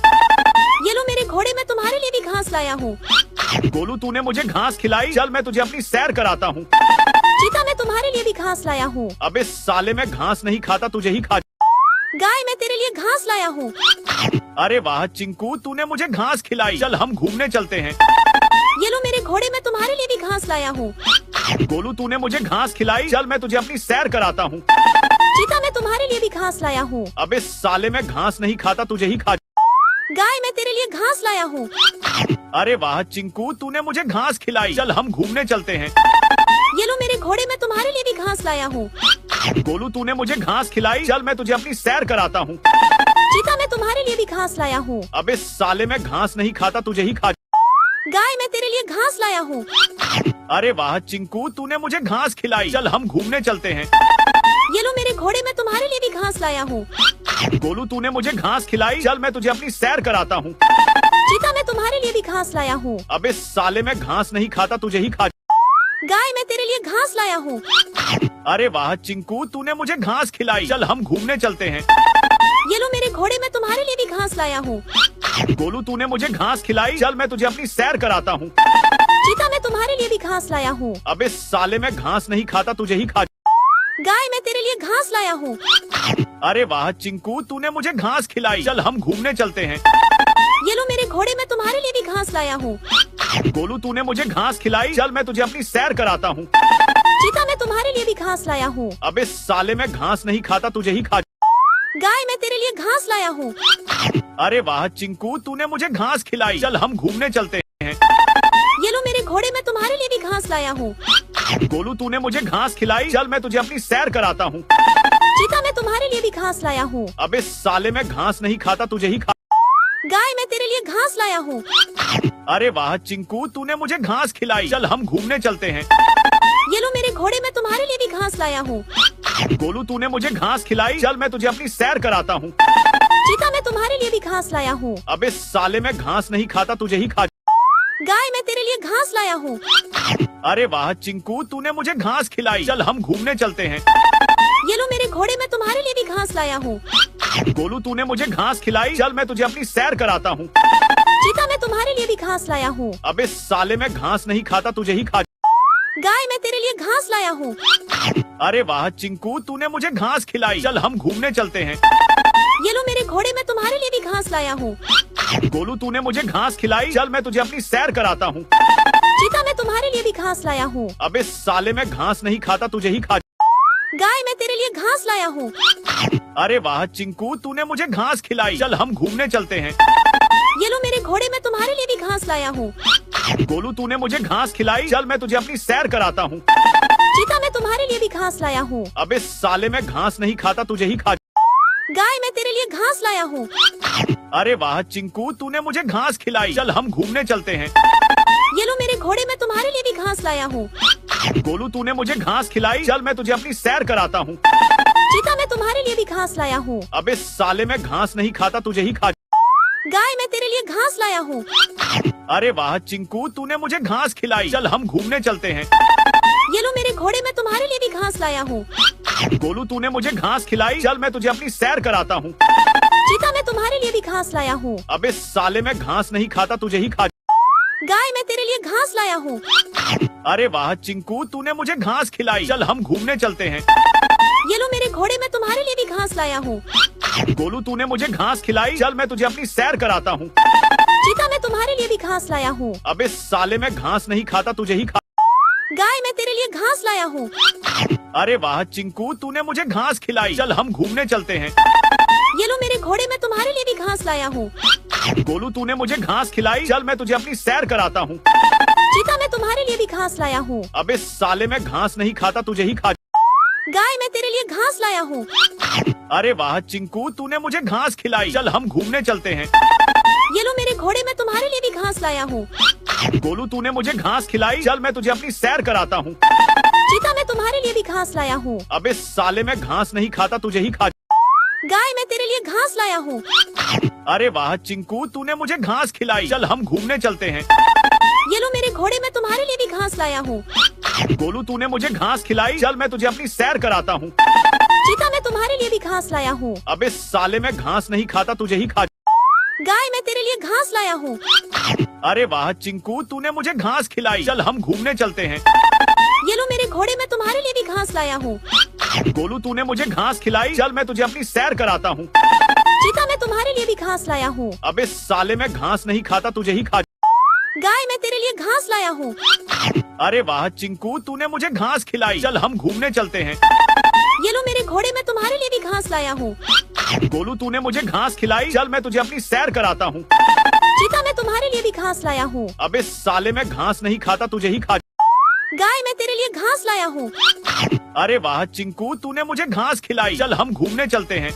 ये लो मेरे घोड़े, मैं तुम्हारे लिए भी घास लाया हूँ। गोलू, तूने मुझे घास खिलाई। चल मैं तुझे अपनी सैर कराता हूँ। चीता, मैं तुम्हारे लिए भी घास लाया हूँ। अबे साले, मैं घास नहीं खाता, तुझे ही खा। गाय, मैं तेरे लिए घास लाया हूँ। अरे वाह चिंकू, तूने मुझे घास खिलाई। चल हम घूमने चलते हैं। ये लो मेरे घोड़े, मैं तुम्हारे लिए भी घास लाया हूँ। गोलू, तूने मुझे घास खिलाई। चल मैं तुझे अपनी सैर कराता हूँ। चीता, मैं तुम्हारे लिए भी घास लाया हूँ। अबे साले, मैं घास नहीं खाता, तुझे ही खा। गाय, मैं तेरे लिए घास लाया हूँ। अरे वाह चिंकू, तूने मुझे घास खिलाई। चल हम घूमने चलते हैं। ये लो मेरे घोड़े, मैं तुम्हारे लिए भी घास लाया हूँ। गोलू, तूने मुझे घास खिलाई। चल मैं तुझे अपनी सैर कराता हूँ। चीता, मैं तुम्हारे लिए भी घास लाया हूँ। अबे साले, मैं घास नहीं खाता, तुझे ही खा। गाय, मैं तेरे लिए घास लाया हूँ। अरे वाह चिंकू, तूने मुझे घास खिलाई। चल हम घूमने चलते हैं। ये लो मेरे घोड़े, मैं तुम्हारे लिए भी घास लाया हूँ। गोलू, तूने मुझे घास खिलाई। चल मैं तुझे अपनी सैर कराता हूँ। चीता, मैं तुम्हारे लिए भी घास लाया हूँ। अबे साले, मैं घास नहीं खाता, तुझे ही खा। गाय, मैं तेरे लिए घास लाया हूँ। अरे वाह चिंकू, तूने मुझे घास खिलाई। चल हम घूमने चलते हैं। ये लो मेरे घोड़े, मैं तुम्हारे लिए भी घास लाया हूँ। गोलू, तूने मुझे घास खिलाई। चल मैं तुझे अपनी सैर कराता हूँ। चीता, मैं तुम्हारे लिए भी घास लाया हूँ। अबे साले, मैं घास नहीं खाता, तुझे ही खा। गाय, मैं तेरे लिए घास लाया हूँ। अरे वाह चिंकू, तूने मुझे घास खिलाई। चल हम घूमने चलते हैं। ये लो मेरे घोड़े, मैं तुम्हारे लिए भी घास लाया हूँ। गोलू, तूने मुझे घास खिलाई। चल मैं तुझे अपनी सैर कराता हूँ। चीता, मैं तुम्हारे लिए भी घास लाया हूँ। अबे साले, मैं घास नहीं खाता, तुझे ही खा। गाय, मैं तेरे लिए घास लाया हूँ। अरे वाह चिंकू, तूने मुझे घास खिलाई। चल हम घूमने चलते हैं। ये लो मेरे घोड़े, मैं तुम्हारे लिए भी घास लाया हूँ। गोलू, तूने मुझे घास खिलाई। चल मैं तुझे अपनी सैर कराता हूँ। चीता, मैं तुम्हारे लिए भी घास लाया हूँ। अबे साले, मैं घास नहीं खाता, तुझे ही खा। गाय, मैं तेरे लिए घास लाया हूँ। अरे वाह चिंकू, तूने मुझे घास खिलाई। चल हम घूमने चलते हैं। ये लो मेरे घोड़े, मैं तुम्हारे लिए भी घास लाया हूँ। गोलू, तूने मुझे घास खिलाई। चल मैं तुझे अपनी सैर कराता हूँ। चीता, मैं तुम्हारे लिए भी घास लाया हूँ। अबे साले, मैं घास नहीं खाता, तुझे ही खा। गाय, मैं तेरे लिए घास लाया हूँ। अरे वाह चिंकू, तूने मुझे घास खिलाई। चल हम घूमने चलते हैं। ये लो मेरे घोड़े, मैं तुम्हारे लिए भी घास लाया हूँ। गोलू, तूने मुझे घास खिलाई। चल मैं तुझे अपनी सैर कराता हूँ। चीता, मैं तुम्हारे लिए भी घास लाया हूँ। अबे साले, मैं घास नहीं खाता, तुझे ही खा। गाय, मैं तेरे लिए घास लाया हूँ। अरे वाह चिंकू, तूने मुझे घास खिलाई। चल हम घूमने चलते हैं। ये लो मेरे घोड़े, मैं तुम्हारे लिए भी घास लाया हूँ। गोलू, तूने मुझे घास खिलाई। चल मैं तुझे अपनी सैर कराता हूँ। चीता, मैं तुम्हारे लिए भी घास लाया हूँ। अबे साले, मैं घास नहीं खाता, तुझे ही खा। गाय, मैं तेरे लिए घास लाया हूँ। अरे वाह चिंकू, तूने मुझे घास खिलाई। चल हम घूमने चलते हैं। ये लो मेरे घोड़े, मैं तुम्हारे लिए भी घास लाया हूँ। गोलू, तूने मुझे घास खिलाई। चल मैं तुझे अपनी सैर कराता हूँ। चीता, मैं तुम्हारे लिए भी घास लाया हूँ। अबे साले, मैं घास नहीं खाता, तुझे ही खा। गाय, मैं तेरे लिए घास लाया हूँ। अरे वाह चिंकू, तूने मुझे घास खिलाई। चल हम घूमने चलते हैं। ये लो मेरे घोड़े, मैं तुम्हारे लिए भी घास लाया हूँ। गोलू, तूने मुझे घास खिलाई। चल मैं तुझे अपनी सैर कराता हूँ। चीता, मैं तुम्हारे लिए भी घास लाया हूँ। अबे साले, मैं घास नहीं खाता, तुझे ही खा। गाय, मैं तेरे लिए घास लाया हूँ। अरे वाह चिंकू, तूने मुझे घास खिलाई। चल हम घूमने चलते हैं। ये लो मेरे घोड़े, मैं तुम्हारे लिए भी घास लाया हूँ। गोलू, तूने मुझे घास खिलाई। चल मैं तुझे अपनी सैर कराता हूँ। चीता, मैं तुम्हारे लिए भी घास लाया हूँ। अबे साले, मैं घास नहीं खाता, तुझे ही खा। गाय, मैं तेरे लिए घास लाया हूँ। अरे वाह चिंकू, तूने मुझे घास खिलाई। चल हम घूमने चलते हैं। ये लो मेरे घोड़े, मैं तुम्हारे लिए भी घास लाया हूँ। गोलू, तूने मुझे घास खिलाई। चल मैं तुझे अपनी सैर कराता हूँ। चीता, मैं तुम्हारे लिए भी घास लाया हूँ। अबे साले, मैं घास नहीं खाता, तुझे ही खा। गाय, मैं तेरे लिए घास लाया हूँ। अरे वाह चिंकू, तूने मुझे घास खिलाई। चल हम घूमने चलते हैं। ये लो मेरे घोड़े, मैं तुम्हारे लिए भी घास लाया हूँ। गोलू, तूने मुझे घास खिलाई। चल मैं तुझे अपनी सैर कराता हूँ। चीता, मैं तुम्हारे लिए भी घास लाया हूँ। अबे साले, मैं घास नहीं खाता, तुझे ही खा। गाय, मैं तेरे लिए घास लाया हूँ। अरे वाह चिंकू, तूने मुझे घास खिलाई। चल हम घूमने चलते हैं। ये लो मेरे घोड़े, मैं तुम्हारे लिए भी घास लाया हूँ। गोलू, तूने मुझे घास खिलाई। चल मैं तुझे अपनी सैर कराता हूँ। चीता, मैं तुम्हारे लिए भी घास लाया हूँ। अबे साले, मैं घास नहीं खाता, तुझे ही खा। गाय, मैं तेरे लिए घास लाया हूँ। अरे वाह चिंकू, तूने मुझे घास खिलाई। चल हम घूमने चलते हैं। ये लो मेरे घोड़े, मैं तुम्हारे लिए भी घास लाया हूँ। गोलू, तूने मुझे घास खिलाई। चल मैं तुझे अपनी सैर कराता हूँ। चीता, मैं तुम्हारे लिए भी घास लाया हूँ। अबे साले, मैं घास नहीं खाता, तुझे ही खा। गाय, मैं तेरे लिए घास लाया हूँ। अरे वाह चिंकू, तूने मुझे घास खिलाई। चल हम घूमने चलते हैं। ये लो मेरे घोड़े, मैं तुम्हारे लिए भी घास लाया हूँ। गोलू, तूने मुझे घास खिलाई। चल मैं तुझे अपनी सैर कराता हूँ। चीता, मैं तुम्हारे लिए भी घास लाया हूँ। अबे साले, मैं घास नहीं खाता, तुझे ही खा। गाय, मैं तेरे लिए घास लाया हूँ। अरे वाह चिंकू, तूने मुझे घास खिलाई। चल हम घूमने चलते हैं। ये लो मेरे घोड़े, मैं तुम्हारे लिए भी घास लाया हूँ। गोलू, तूने मुझे घास खिलाई। चल मैं तुझे अपनी सैर कराता हूँ। चीता, मैं तुम्हारे लिए भी घास लाया हूँ। अबे साले, मैं घास नहीं खाता, तुझे ही खा। गाय, मैं तेरे लिए घास लाया हूँ। अरे वाह चिंकू, तूने मुझे घास खिलाई। चल हम घूमने चलते हैं।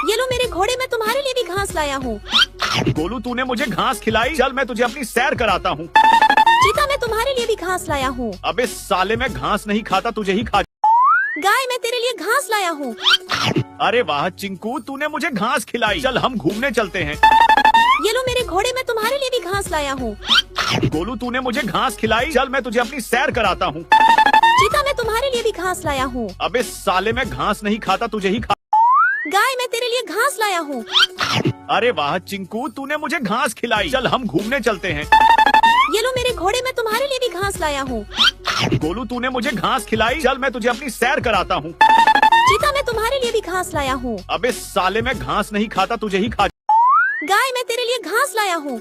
ये लो मेरे घोड़े मैं तुम्हारे लिए भी घास लाया हूँ। गोलू तूने मुझे घास खिलाई, चल मैं तुझे अपनी सैर कराता हूँ। चीता मैं तुम्हारे लिए भी घास लाया हूँ। अबे साले मैं घास नहीं खाता, तुझे ही खा। गाय मैं तेरे लिए घास लाया हूँ। अरे वाह चिंकू, तूने मुझे घास खिलाई, चल हम घूमने चलते हैं। ये लो मेरे घोड़े मैं तुम्हारे लिए भी घास लाया हूँ। गोलू तूने मुझे घास खिलाई, चल मैं तुझे अपनी सैर कराता हूँ। चीता मैं तुम्हारे लिए भी घास लाया हूँ। अबे साले मैं घास नहीं खाता, तुझे ही खा। गाय मैं तेरे लिए घास लाया हूँ। अरे वाह चिंकू, तूने मुझे घास खिलाई, चल हम घूमने चलते हैं। ये लो मेरे घोड़े मैं तुम्हारे लिए भी घास लाया हूँ। गोलू तूने मुझे घास खिलाई, चल मैं तुझे अपनी सैर कराता हूँ। चीता मैं तुम्हारे लिए भी घास लाया हूँ। अबे साले मैं घास नहीं खाता, तुझे ही खा। गाय मैं तेरे लिए घास लाया हूँ।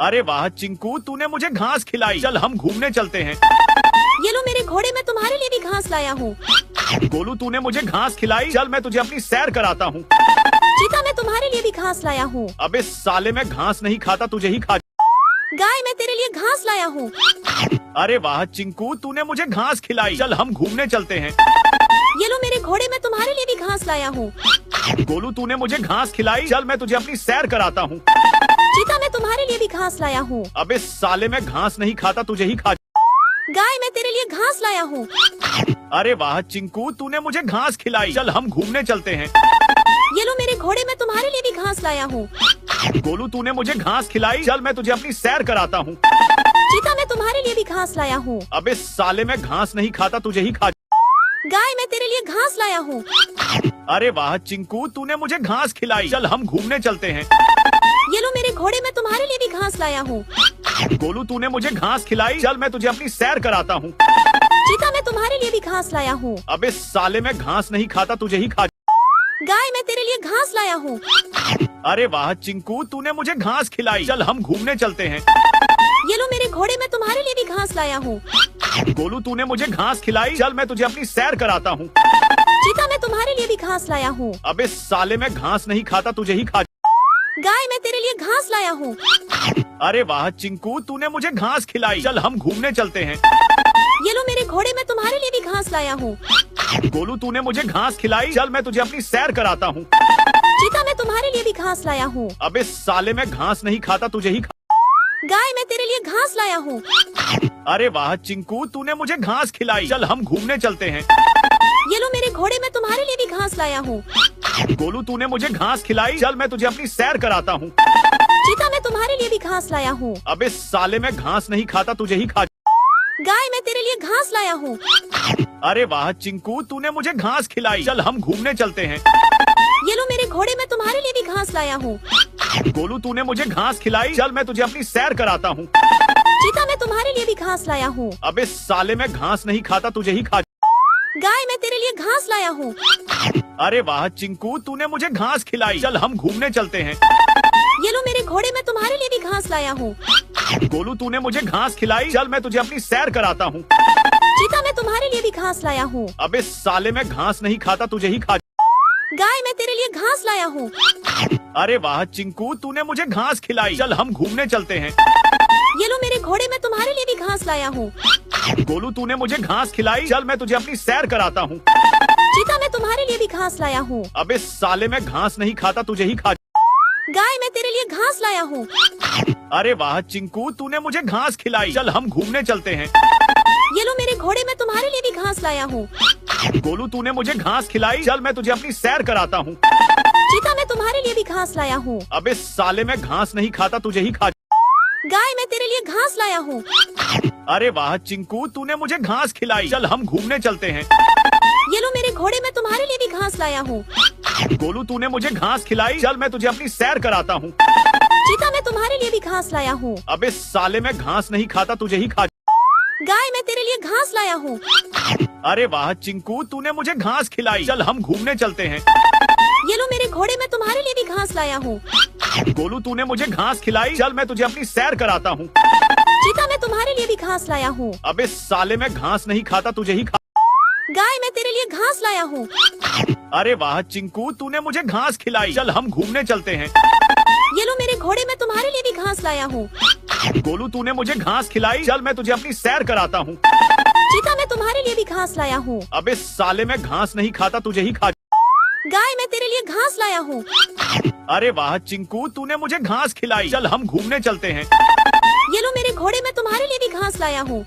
अरे वाह चिंकू, तूने मुझे घास खिलाई, चल हम घूमने चलते हैं। ये लो मेरे घोड़े मैं तुम्हारे लिए भी घास लाया हूँ। गोलू तूने मुझे घास खिलाई, चल मैं तुझे अपनी सैर कराता हूँ। चीता मैं तुम्हारे लिए भी घास लाया हूँ। अबे साले मैं घास नहीं खाता, तुझे ही खा। गाय मैं तेरे लिए घास लाया हूँ। अरे वाह चिंकू, तूने मुझे घास खिलाई, चल हम घूमने चलते हैं। ये लो मेरे घोड़े मैं तुम्हारे लिए भी घास लाया हूँ। गोलू तूने मुझे घास खिलाई, चल मैं तुझे अपनी सैर कराता हूँ। चीता मैं तुम्हारे लिए भी घास लाया हूँ। अबे साले मैं घास नहीं खाता, तुझे ही खा। गाय मैं तेरे लिए घास लाया हूँ। अरे वाह चिंकू, तूने मुझे घास खिलाई, चल हम घूमने चलते हैं। ये लो मेरे घोड़े मैं तुम्हारे लिए भी घास लाया हूँ। गोलू तूने मुझे घास खिलाई, चल मैं तुझे अपनी सैर कराता हूँ। चीता मैं तुम्हारे लिए भी घास लाया हूँ। अबे साले मैं घास नहीं खाता, तुझे ही खा। गाय मैं तेरे लिए घास लाया हूँ। अरे वाह चिंकू, तूने मुझे घास खिलाई, चल हम घूमने चलते हैं। ये लो मेरे घोड़े मैं तुम्हारे लिए भी घास लाया हूँ। गोलू तूने मुझे घास खिलाई, चल मैं तुझे अपनी सैर कराता हूँ। चीता मैं तुम्हारे लिए भी घास लाया हूँ। अबे साले मैं घास नहीं खाता, तुझे ही खा। गाय मैं तेरे लिए घास लाया हूँ। अरे वाह चिंकू, तूने मुझे घास खिलाई, चल हम घूमने चलते हैं। ये लो मेरे घोड़े मैं तुम्हारे लिए भी घास लाया हूँ। गोलू तूने मुझे घास खिलाई, चल मैं तुझे अपनी सैर कराता हूँ। चीता मैं तुम्हारे लिए भी घास लाया हूँ। अबे साले मैं घास नहीं खाता, तुझे ही खा। गाय मैं तेरे लिए घास लाया हूँ। अरे वाह चिंकू, तूने मुझे घास खिलाई, चल हम घूमने चलते हैं। ये लो मेरे घोड़े मैं तुम्हारे लिए भी घास लाया हूँ। गोलू तूने मुझे घास खिलाई, चल मैं तुझे अपनी सैर कराता हूँ। चीता मैं तुम्हारे लिए भी घास लाया हूँ। अबे साले मैं घास नहीं खाता, तुझे ही खा। गाय मैं तेरे लिए घास लाया हूँ। अरे वाह चिंकू, तूने मुझे घास खिलाई, चल हम घूमने चलते हैं। ये लो मेरे घोड़े मैं तुम्हारे लिए भी घास लाया हूँ। गोलू तूने मुझे घास खिलाई, चल मैं तुझे अपनी सैर कराता हूँ। चीता मैं तुम्हारे लिए भी घास लाया हूँ। अबे साले मैं घास नहीं खाता, तुझे ही खा। गाय मैं तेरे लिए घास लाया हूँ। अरे वाह चिंकू, तूने मुझे घास खिलाई, चल हम घूमने चलते हैं। ये लो मेरे घोड़े मैं तुम्हारे लिए भी घास लाया हूँ। गोलू तूने मुझे घास खिलाई, चल मैं तुझे अपनी सैर कराता हूँ। चीता मैं तुम्हारे लिए भी घास लाया हूँ। अबे साले मैं घास नहीं खाता, तुझे ही खा। गाय मैं तेरे लिए घास लाया हूँ। अरे वाह चिंकू, तूने मुझे घास खिलाई, चल हम घूमने चलते हैं। ये लो मेरे घोड़े मैं तुम्हारे लिए भी घास लाया हूँ। गोलू तूने मुझे घास खिलाई, चल मैं तुझे अपनी सैर कराता हूँ। चीता मैं तुम्हारे लिए भी घास लाया हूँ। अबे साले मैं घास नहीं खाता, तुझे ही खा। गाय मैं तेरे लिए घास लाया हूँ। अरे वाह चिंकू, तूने मुझे घास खिलाई, चल हम घूमने चलते हैं। ये लो मेरे घोड़े मैं तुम्हारे लिए भी घास लाया हूँ। गोलू तूने मुझे घास खिलाई, चल मैं तुझे अपनी सैर कराता हूँ। चीता मैं तुम्हारे लिए भी घास लाया हूँ। अबे साले मैं घास नहीं खाता, तुझे ही खा। गाय मैं तेरे लिए घास लाया हूँ। अरे वाह चिंकू, तूने मुझे घास खिलाई, चल हम घूमने चलते हैं। ये लो मेरे घोड़े मैं तुम्हारे लिए भी घास लाया हूँ। गोलू तूने मुझे घास खिलाई, चल मैं तुझे अपनी सैर कराता हूँ। चीता मैं तुम्हारे लिए भी घास लाया हूँ। अबे साले मैं घास नहीं खाता, तुझे ही खा। गाय मैं तेरे लिए घास लाया हूँ। अरे वाह चिंकू, तूने मुझे घास खिलाई, चल हम घूमने चलते हैं। ये लो मेरे घोड़े मैं तुम्हारे लिए भी घास लाया हूँ। गोलू तूने मुझे घास खिलाई, चल मैं तुझे अपनी सैर कराता हूँ। चीता मैं तुम्हारे लिए भी घास लाया हूँ। अबे साले मैं घास नहीं खाता, तुझे ही खा। गाय मैं तेरे लिए घास लाया हूँ। अरे वाह चिंकू, तूने मुझे घास खिलाई, चल हम घूमने चलते हैं। ये लो मेरे घोड़े मैं तुम्हारे लिए भी घास लाया हूँ। गोलू तूने मुझे घास खिलाई, चल मैं तुझे अपनी सैर कराता हूँ। चीता मैं तुम्हारे लिए भी घास लाया हूँ। अबे साले मैं घास नहीं खाता, तुझे ही खा। गाय मैं तेरे लिए घास लाया हूँ। अरे वाह चिंकू, तूने मुझे घास खिलाई, चल हम घूमने चलते हैं। ये लो मेरे घोड़े मैं तुम्हारे लिए भी घास लाया हूँ। गोलू तूने मुझे घास खिलाई, चल मैं तुझे अपनी सैर कराता हूँ। चीता मैं तुम्हारे लिए भी घास लाया हूँ। अबे साले मैं घास नहीं खाता, तुझे ही खा। गाय मैं तेरे लिए घास लाया हूँ। अरे वाह चिंकू, तूने मुझे घास खिलाई। चल हम घूमने चलते हैं। ये लो मेरे घोड़े, मैं तुम्हारे लिए भी घास लाया हूँ।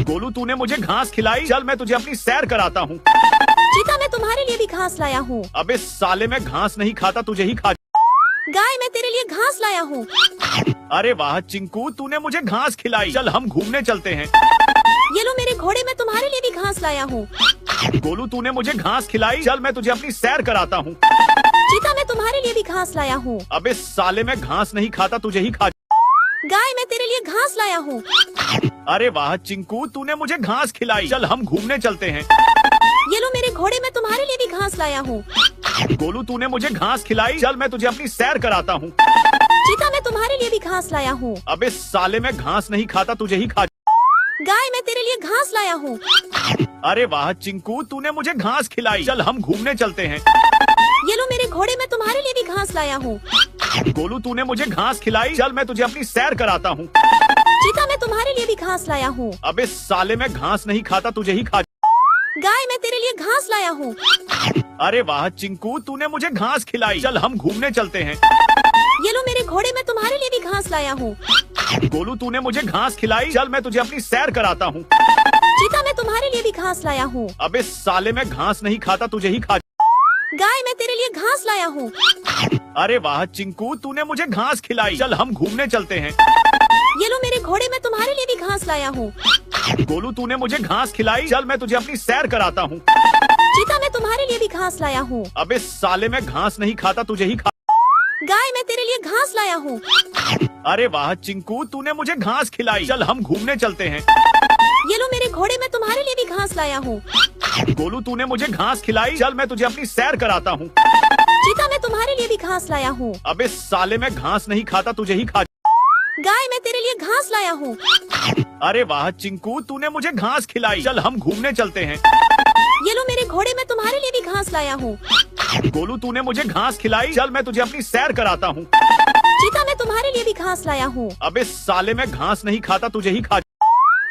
गोलू, तूने मुझे घास खिलाई। चल मैं तुझे अपनी सैर कराता हूँ। चीता मैं तुम्हारे लिए भी घास लाया हूँ। अबे साले, मैं घास नहीं खाता, तुझे ही खा। गाय मैं तेरे लिए घास लाया हूँ। अरे वाह चिंकू, तूने मुझे घास खिलाई। चल हम घूमने चलते हैं। ये लो मेरे घोड़े, मैं तुम्हारे लिए भी घास लाया हूँ। गोलू, तूने मुझे घास खिलाई। चल मैं तुझे अपनी सैर कराता हूँ। चीता मैं तुम्हारे लिए भी घास लाया हूँ। अबे साले, मैं घास नहीं खाता, तुझे ही खा। गाय मैं तेरे लिए घास लाया हूँ। अरे वाह चिंकू, तूने मुझे घास खिलाई। चल हम घूमने चलते हैं। ये लो मेरे घोड़े, मैं तुम्हारे लिए भी घास लाया हूँ। गोलू, तूने मुझे घास खिलाई। चल मैं तुझे अपनी सैर कराता हूँ। चीता मैं तुम्हारे लिए भी घास लाया हूँ। अबे साले, मैं घास नहीं खाता, तुझे ही खा। गाय मैं तेरे लिए घास लाया हूँ। अरे वाह चिंकू, तूने मुझे घास खिलाई। चल हम घूमने चलते हैं। ये लो मेरे घोड़े, मैं तुम्हारे लिए भी घास लाया हूँ। गोलू, तूने मुझे घास खिलाई। चल मैं तुझे अपनी सैर कराता हूँ। चीता मैं तुम्हारे लिए भी घास लाया हूँ। अबे साले, मैं घास नहीं खाता, तुझे ही खा। गाय मैं तेरे लिए घास लाया हूँ। अरे वाह चिंकू, तूने मुझे घास खिलाई। चल हम घूमने चलते हैं। ये लो मेरे घोड़े, मैं तुम्हारे लिए भी घास लाया हूँ। गोलू, तूने मुझे घास खिलाई। चल मैं तुझे अपनी सैर कराता हूँ। चीता मैं तुम्हारे लिए भी घास लाया हूँ। अबे साले, मैं घास नहीं खाता, तुझे ही खा। गाय मैं तेरे लिए घास लाया हूँ। अरे वाह चिंकू, तूने मुझे घास खिलाई। चल हम घूमने चलते हैं। ये लो मेरे घोड़े, मैं तुम्हारे लिए भी घास लाया हूँ। गोलू, तूने मुझे घास खिलाई। चल मैं तुझे अपनी सैर कराता हूँ। चीता मैं तुम्हारे लिए भी घास लाया हूँ। अबे साले, मैं घास नहीं खाता, तुझे ही खा। गाय मैं तेरे लिए घास लाया हूँ। अरे वाह चिंकू, तूने मुझे घास खिलाई। चल हम घूमने चलते हैं। ये लो मेरे घोड़े, मैं तुम्हारे लिए भी घास लाया हूँ। गोलू, तूने मुझे घास खिलाई। चल मैं तुझे अपनी सैर कराता हूँ। चीता मैं तुम्हारे लिए भी घास लाया हूँ। अबे साले, मैं घास नहीं खाता, तुझे ही खा। गाय मैं तेरे लिए घास लाया हूँ। अरे वाह चिंकू, तूने मुझे घास खिलाई। चल हम घूमने चलते हैं। ये लो मेरे घोड़े, मैं तुम्हारे लिए भी घास लाया हूँ। गोलू, तूने मुझे घास खिलाई। चल मैं तुझे अपनी सैर कराता हूँ। चीता मैं तुम्हारे लिए भी घास लाया हूँ। अबे साले, मैं घास नहीं खाता, तुझे ही खा।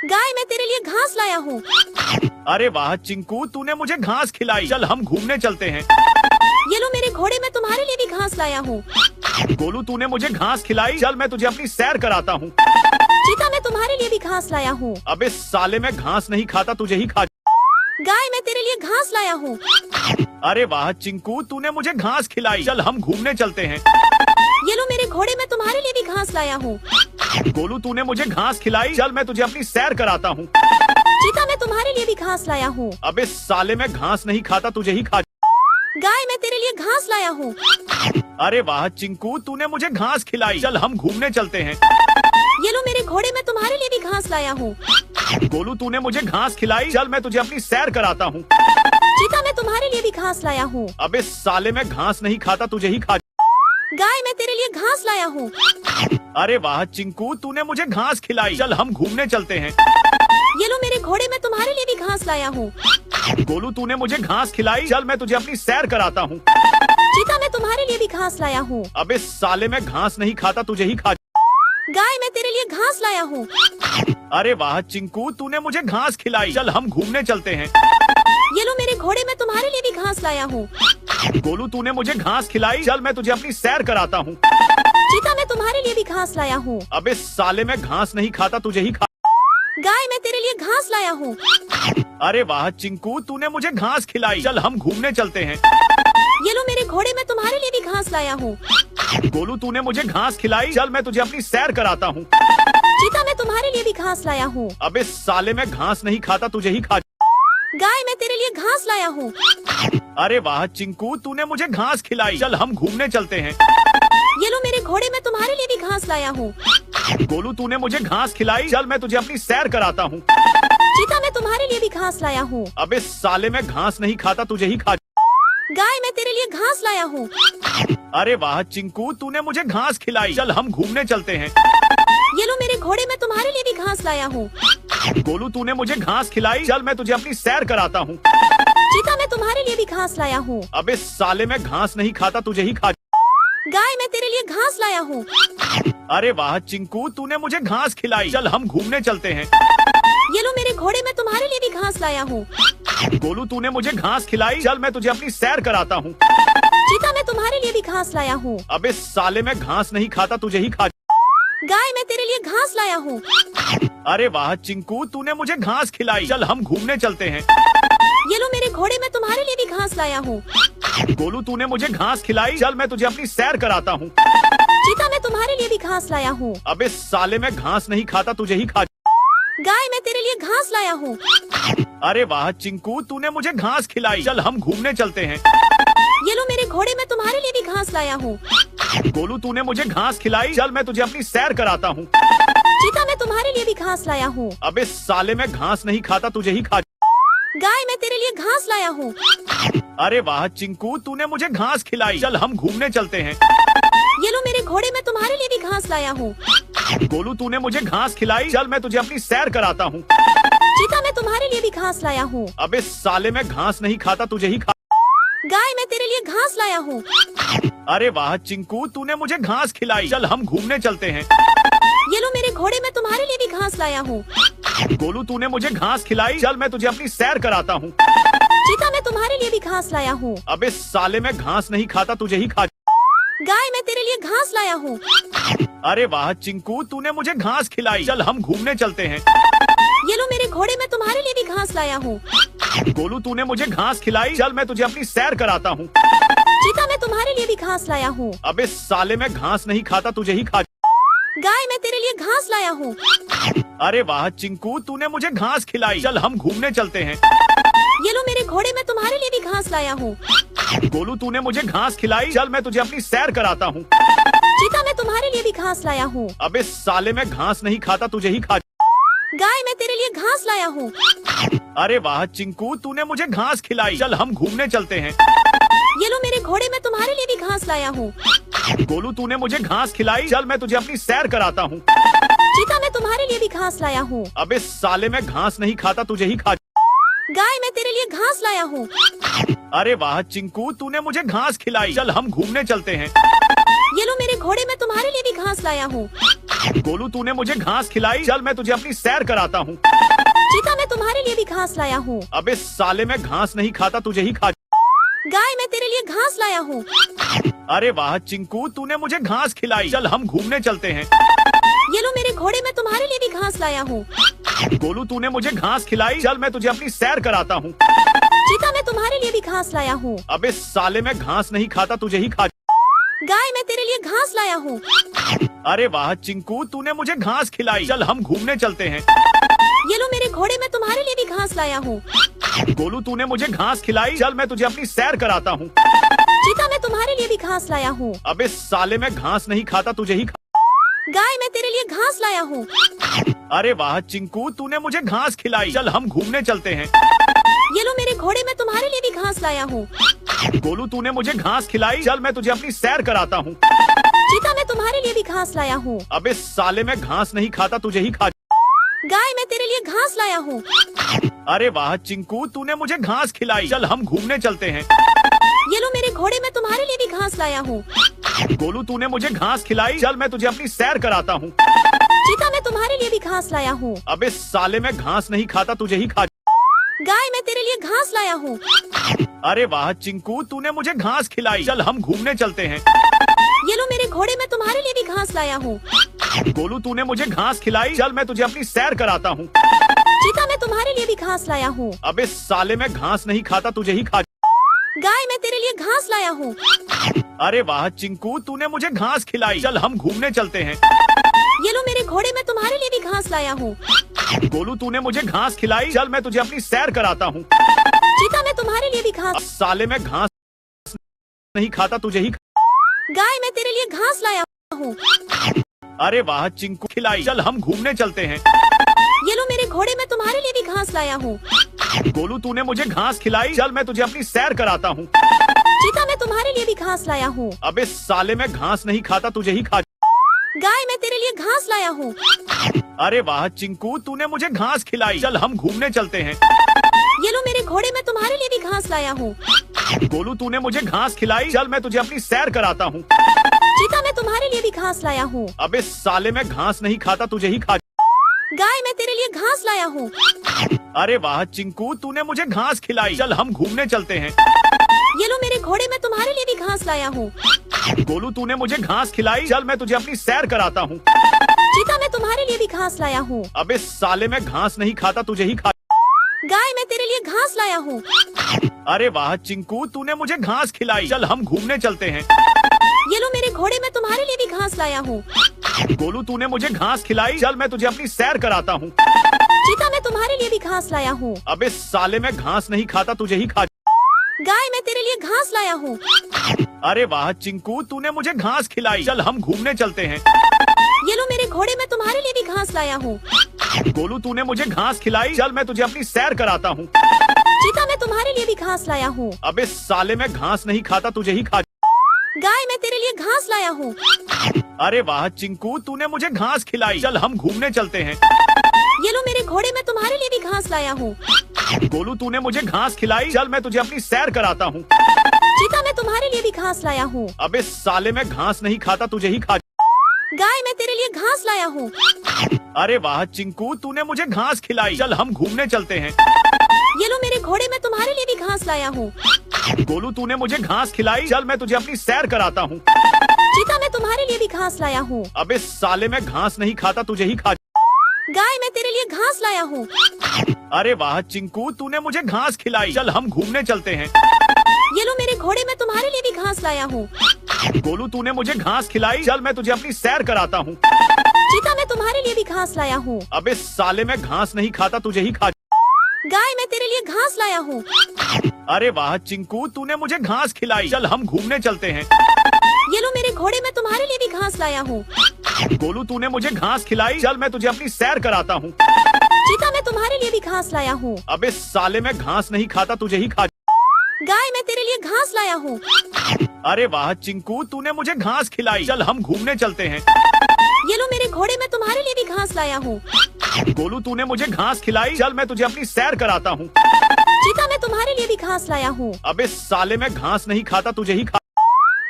गाय मैं तेरे लिए घास लाया हूँ। अरे वाह चिंकू, तूने मुझे घास खिलाई। चल हम घूमने चलते हैं। ये लो मेरे घोड़े, मैं तुम्हारे लिए भी घास लाया हूँ। गोलू, तूने मुझे घास खिलाई। चल मैं तुझे अपनी सैर कराता हूँ। चीता मैं तुम्हारे लिए भी घास लाया हूँ। अबे साले, मैं घास नहीं खाता, तुझे ही खा। गाय मैं तेरे लिए घास लाया हूँ। अरे वाह चिंकू, तूने मुझे घास खिलाई। चल हम घूमने चलते हैं। ये लो मेरे घोड़े, मैं तुम्हारे लिए भी घास लाया हूँ। गोलू, तूने मुझे घास खिलाई। चल मैं तुझे अपनी सैर कराता हूँ। चीता मैं तुम्हारे लिए भी घास लाया हूँ। अबे साले, मैं घास नहीं खाता, तुझे ही खा। गाय मैं तेरे लिए घास लाया हूँ। अरे वाह चिंकू, तूने मुझे घास खिलाई। चल हम घूमने चलते हैं। ये लो मेरे घोड़े, मैं तुम्हारे लिए भी घास लाया हूँ। गोलू, तूने मुझे घास खिलाई। चल मैं तुझे अपनी सैर कराता हूँ। चीता मैं तुम्हारे लिए भी घास लाया हूँ। अबे साले, मैं घास नहीं खाता, तुझे ही खा। गाय मैं तेरे लिए घास लाया हूँ। अरे वाह चिंकू, तूने मुझे घास खिलाई। चल हम घूमने चलते हैं। ये लो मेरे घोड़े, मैं तुम्हारे लिए भी घास लाया हूँ। गोलू, तूने मुझे घास खिलाई। चल मैं तुझे अपनी सैर कराता हूँ। चीता मैं तुम्हारे लिए भी घास लाया हूँ। अबे साले, मैं घास नहीं खाता, तुझे ही खा। गाय मैं तेरे लिए घास लाया हूँ। अरे वाह चिंकू, तूने मुझे घास खिलाई। चल हम घूमने चलते हैं। ये लो मेरे घोड़े, मैं तुम्हारे लिए भी घास लाया हूँ। गोलू, तूने मुझे घास खिलाई। चल मैं तुझे अपनी सैर कराता हूँ। चीता मैं तुम्हारे लिए भी घास लाया हूँ। अबे साले, मैं घास नहीं खाता, तुझे ही खा। गाय मैं तेरे लिए घास लाया हूँ। अरे वाह चिंकू, तूने मुझे घास खिलाई। चल हम घूमने चलते हैं। ये लो मेरे घोड़े, मैं तुम्हारे लिए भी घास लाया हूँ। गोलू, तूने मुझे घास खिलाई। चल मैं तुझे अपनी सैर कराता हूँ। चीता मैं तुम्हारे लिए भी घास लाया हूँ। अबे साले, मैं घास नहीं खाता, तुझे ही खा। गाय मैं तेरे लिए घास लाया हूँ। अरे वाह चिंकू, तूने मुझे घास खिलाई। चल हम घूमने चलते हैं। ये लो मेरे घोड़े, मैं तुम्हारे लिए भी घास लाया हूँ। गोलू, तूने मुझे घास खिलाई। चल मैं तुझे अपनी सैर कराता हूँ। चीता मैं तुम्हारे लिए भी घास लाया हूँ। अबे साले, मैं घास नहीं खाता, तुझे ही खा। गाय मैं तेरे लिए घास लाया हूँ। अरे वाह चिंकू, तूने मुझे घास खिलाई। चल हम घूमने चलते हैं। ये लो मेरे घोड़े, मैं तुम्हारे लिए भी घास लाया हूँ। गोलू, तूने मुझे घास खिलाई। चल मैं तुझे अपनी सैर कराता हूँ। चीता मैं तुम्हारे लिए भी घास लाया हूँ। अबे साले, मैं घास नहीं खाता, तुझे ही खा। गाय मैं तेरे लिए घास लाया हूँ। अरे वाह चिंकू, तूने मुझे घास खिलाई। चल हम घूमने चलते हैं। ये लो मेरे घोड़े, मैं तुम्हारे लिए भी घास लाया हूँ। गोलू तूने मुझे घास खिलाई, चल मैं तुझे अपनी सैर कराता हूँ। चीता मैं तुम्हारे लिए भी घास लाया हूँ। अबे साले मैं घास नहीं खाता, तुझे ही खा। गाय मैं तेरे लिए घास लाया हूँ। अरे वाह चिंकू, तूने मुझे घास खिलाई, चल हम घूमने चलते हैं। ये लो मेरे घोड़े मैं तुम्हारे लिए भी घास लाया हूँ। गोलू तूने मुझे घास खिलाई, चल मैं तुझे अपनी सैर कराता हूँ। चीता मैं तुम्हारे लिए भी घास लाया हूँ। अबे साले मैं घास नहीं खाता, तुझे ही खा। गाय मैं तेरे लिए घास लाया हूँ। अरे वाह चिंकू, तूने मुझे घास खिलाई, चल हम घूमने चलते हैं। ये लो मेरे घोड़े मैं तुम्हारे लिए भी घास लाया हूँ। गोलू तूने मुझे घास खिलाई, चल मैं तुझे अपनी सैर कराता हूँ। चीता मैं तुम्हारे लिए भी घास लाया हूँ। अबे साले मैं घास नहीं खाता, तुझे ही खा। गाय मैं तेरे लिए घास लाया हूँ। अरे वाह चिंकू, तूने मुझे घास खिलाई, चल हम घूमने चलते हैं। ये लो मेरे घोड़े मैं तुम्हारे लिए भी घास लाया हूँ। गोलू तूने मुझे घास खिलाई, चल मैं तुझे अपनी सैर कराता हूँ। चीता मैं तुम्हारे लिए भी घास लाया हूँ। अबे साले मैं घास नहीं खाता, तुझे ही खा। गाय मैं तेरे लिए घास लाया हूँ। अरे वाह चिंकू, तूने मुझे घास खिलाई, चल हम घूमने चलते हैं। ये लो मेरे घोड़े मैं तुम्हारे लिए भी घास लाया हूँ। गोलू तूने मुझे घास खिलाई, चल मैं तुझे अपनी सैर कराता हूँ। चीता मैं तुम्हारे लिए भी घास लाया हूँ। अबे साले मैं घास नहीं खाता, तुझे ही खा। गाय मैं तेरे लिए घास लाया हूँ। अरे वाह चिंकू, तूने मुझे घास खिलाई, चल हम घूमने चलते हैं। ये लो मेरे घोड़े मैं तुम्हारे लिए भी घास लाया हूँ। गोलू तूने मुझे घास खिलाई, चल मैं तुझे अपनी सैर कराता हूँ। चीता मैं तुम्हारे लिए भी घास लाया हूँ। अबे साले मैं घास नहीं खाता, तुझे ही खा। गाय मैं तेरे लिए घास लाया हूँ। अरे वाह चिंकू, तूने मुझे घास खिलाई, चल हम घूमने चलते हैं। ये लो मेरे घोड़े मैं तुम्हारे लिए भी घास लाया हूँ। गोलू तूने मुझे घास खिलाई, चल मैं तुझे अपनी सैर कराता हूँ। चीता मैं तुम्हारे लिए भी घास लाया हूँ। अबे साले मैं घास नहीं खाता, तुझे ही खा। गाय मैं तेरे लिए घास लाया हूँ। अरे वाह चिंकू, तूने मुझे घास खिलाई, चल हम घूमने चलते हैं। ये लो मेरे घोड़े मैं तुम्हारे लिए भी घास लाया हूँ। गोलू तूने मुझे घास खिलाई, चल मैं तुझे अपनी सैर कराता हूँ। चीता मैं तुम्हारे लिए भी घास लाया हूँ। अबे साले मैं घास नहीं खाता, तुझे ही खा। गाय मैं तेरे लिए घास लाया हूँ। अरे वाह चिंकू, तूने मुझे घास खिलाई, चल हम घूमने चलते हैं। ये लो मेरे घोड़े मैं तुम्हारे लिए भी घास लाया हूँ। गोलू तूने मुझे घास खिलाई, चल मैं तुझे अपनी सैर कराता हूँ। चीता मैं तुम्हारे लिए भी घास लाया हूँ। अबे साले मैं घास नहीं खाता, तुझे ही खा। गाय मैं तेरे लिए घास लाया हूँ। अरे वाह चिंकू, तूने मुझे घास खिलाई, चल हम घूमने चलते हैं। ये लो मेरे घोड़े मैं तुम्हारे लिए भी घास लाया हूँ। गोलू तूने मुझे घास खिलाई, चल मैं तुझे अपनी सैर कराता हूँ। चीता मैं तुम्हारे लिए भी घास लाया हूँ। अबे साले मैं घास नहीं खाता, तुझे ही खा। गाय मैं तेरे लिए घास लाया हूँ। अरे वाह चिंकू, तूने मुझे घास खिलाई, चल हम घूमने चलते हैं। ये लो मेरे घोड़े मैं तुम्हारे लिए भी घास लाया हूँ। गोलू तूने मुझे घास खिलाई, चल मैं तुझे अपनी सैर कराता हूँ। चीता मैं तुम्हारे लिए भी घास लाया हूँ। अबे साले मैं घास नहीं खाता, तुझे ही खा। गाय मैं तेरे लिए घास लाया हूँ। अरे वाह चिंकू, तूने मुझे घास खिलाई, चल हम घूमने चलते हैं। ये लो मेरे घोड़े मैं तुम्हारे लिए भी घास लाया हूँ। गोलू तूने मुझे घास खिलाई, चल मैं तुझे अपनी सैर कराता हूँ। चीता मैं तुम्हारे लिए भी घास लाया हूँ। अबे साले मैं घास नहीं खाता, तुझे ही खा। गाय मैं तेरे लिए घास लाया हूँ। अरे वाह चिंकू, तूने मुझे घास खिलाई, चल हम घूमने चलते हैं। ये लो मेरे घोड़े मैं तुम्हारे लिए भी घास लाया हूँ। गोलू तूने मुझे घास खिलाई, चल मैं तुझे अपनी सैर कराता हूँ। चीता मैं तुम्हारे लिए भी घास लाया हूँ। अबे साले मैं घास नहीं खाता, तुझे ही खा। गाय मैं तेरे लिए घास लाया हूँ। अरे वाह चिंकू, तूने मुझे घास खिलाई, चल हम घूमने चलते हैं। ये लो मेरे घोड़े मैं तुम्हारे लिए भी घास लाया हूँ। गोलू तूने मुझे घास खिलाई, चल मैं तुझे अपनी सैर कराता हूँ। चीता मैं तुम्हारे लिए भी घास लाया हूँ। अबे साले मैं घास नहीं खाता, तुझे ही खा। गाय मैं तेरे लिए घास लाया हूँ। अरे वाह चिंकू, तूने मुझे घास खिलाई, चल हम घूमने चलते हैं। ये लो मेरे घोड़े मैं तुम्हारे लिए भी घास लाया हूँ। गोलू तूने मुझे घास खिलाई, चल मैं तुझे अपनी सैर कराता हूँ। चीता मैं तुम्हारे लिए भी घास। साले मैं घास नहीं खाता, तुझे ही। गाय मैं तेरे लिए घास लाया हूँ। अरे वाह चिंकू, खिलाई, चल हम घूमने चलते हैं। ये लो मेरे घोड़े मैं तुम्हारे लिए भी घास लाया हूँ। गोलू तूने मुझे घास खिलाई, चल मैं तुझे अपनी सैर कराता हूँ। चीता मैं तुम्हारे लिए भी घास लाया हूँ। अबे साले मैं घास नहीं खाता, तुझे ही खा। गाय मैं तेरे लिए घास लाया हूँ। अरे वाह चिंकू, तूने मुझे घास खिलाई, चल हम घूमने चलते हैं। ये लो मेरे घोड़े मैं तुम्हारे लिए भी घास लाया हूँ। गोलू तूने मुझे घास खिलाई, चल मैं तुझे अपनी सैर कराता हूँ। चीता मैं तुम्हारे लिए भी घास लाया हूँ। अबे साले मैं घास नहीं खाता, तुझे ही खा। गाय मैं तेरे लिए घास लाया हूँ। अरे वाह चिंकू, तूने मुझे घास खिलाई। चल हम घूमने चलते हैं। ये लो मेरे घोड़े, मैं तुम्हारे लिए भी घास लाया हूँ। गोलू, तूने मुझे घास खिलाई। चल मैं तुझे अपनी सैर कराता हूँ। चीता, मैं तुम्हारे लिए भी घास लाया हूँ। अबे साले, मैं घास नहीं खाता, तुझे ही खा। गाय, मैं तेरे लिए घास लाया हूँ। अरे वाह चिंकू, तूने मुझे घास खिलाई। चल हम घूमने चलते हैं। ये लो मेरे घोड़े, मैं तुम्हारे लिए भी घास लाया हूँ। गोलू, तूने मुझे घास खिलाई। चल मैं तुझे अपनी सैर कराता हूँ। चीता, मैं तुम्हारे लिए भी घास लाया हूँ। अबे साले, मैं घास नहीं खाता, तुझे ही खा। गाय, मैं तेरे लिए घास लाया हूँ। अरे वाह चिंकू, तूने मुझे घास खिलाई। चल हम घूमने चलते हैं। ये लो मेरे घोड़े, मैं तुम्हारे लिए भी घास लाया हूँ। गोलू, तूने मुझे घास खिलाई। चल मैं तुझे अपनी सैर कराता हूँ। चीता, मैं तुम्हारे लिए भी घास लाया हूँ। अबे साले, मैं घास नहीं खाता, तुझे ही खा। गाय, मैं तेरे लिए घास लाया हूँ। अरे वाह चिंकू, तूने मुझे घास खिलाई। चल हम घूमने चलते हैं। ये लो मेरे घोड़े, मैं तुम्हारे लिए भी घास लाया हूँ। गोलू, तूने मुझे घास खिलाई। चल मैं तुझे अपनी सैर कराता हूँ। चीता, मैं तुम्हारे लिए भी घास लाया हूँ। अबे साले, मैं घास नहीं खाता, तुझे ही खा। गाय, मैं तेरे लिए घास लाया हूँ। अरे वाह चिंकू, तूने मुझे घास खिलाई। चल हम घूमने चलते हैं। ये लो मेरे घोड़े, मैं तुम्हारे लिए भी घास लाया हूँ। गोलू, तूने मुझे घास खिलाई। चल मैं तुझे अपनी सैर कराता हूँ। चीता, मैं तुम्हारे लिए भी घास लाया हूँ। अबे साले, मैं घास नहीं खाता, तुझे ही खा। गाय, मैं तेरे लिए घास लाया हूँ। अरे वाह चिंकू, तूने मुझे घास खिलाई। चल हम घूमने चलते हैं। ये लो मेरे घोड़े, मैं तुम्हारे लिए भी घास लाया हूँ। गोलू, तूने मुझे घास खिलाई। चल मैं तुझे अपनी सैर कराता हूँ। चीता, मैं तुम्हारे लिए भी घास लाया हूँ। अबे साले, मैं घास नहीं खाता, तुझे ही खा। गाय, मैं तेरे लिए घास लाया हूँ। अरे वाह चिंकू, तूने मुझे घास खिलाई। चल हम घूमने चलते हैं। ये लो मेरे घोड़े, मैं तुम्हारे लिए भी घास लाया हूँ। गोलू, तूने मुझे घास खिलाई। चल मैं तुझे अपनी सैर कराता हूँ। चीता, मैं तुम्हारे लिए भी घास लाया हूँ। अबे साले, मैं घास नहीं खाता, तुझे ही खा। गाय, मैं तेरे लिए घास लाया हूँ। अरे वाह चिंकू, तूने मुझे घास खिलाई। चल हम घूमने चलते हैं। ये लो मेरे घोड़े, मैं तुम्हारे लिए भी घास लाया हूँ। गोलू, तूने मुझे घास खिलाई। चल मैं तुझे अपनी सैर कराता हूँ। चीता, मैं तुम्हारे लिए भी घास लाया हूँ। अबे साले, मैं घास नहीं खाता, तुझे ही खा।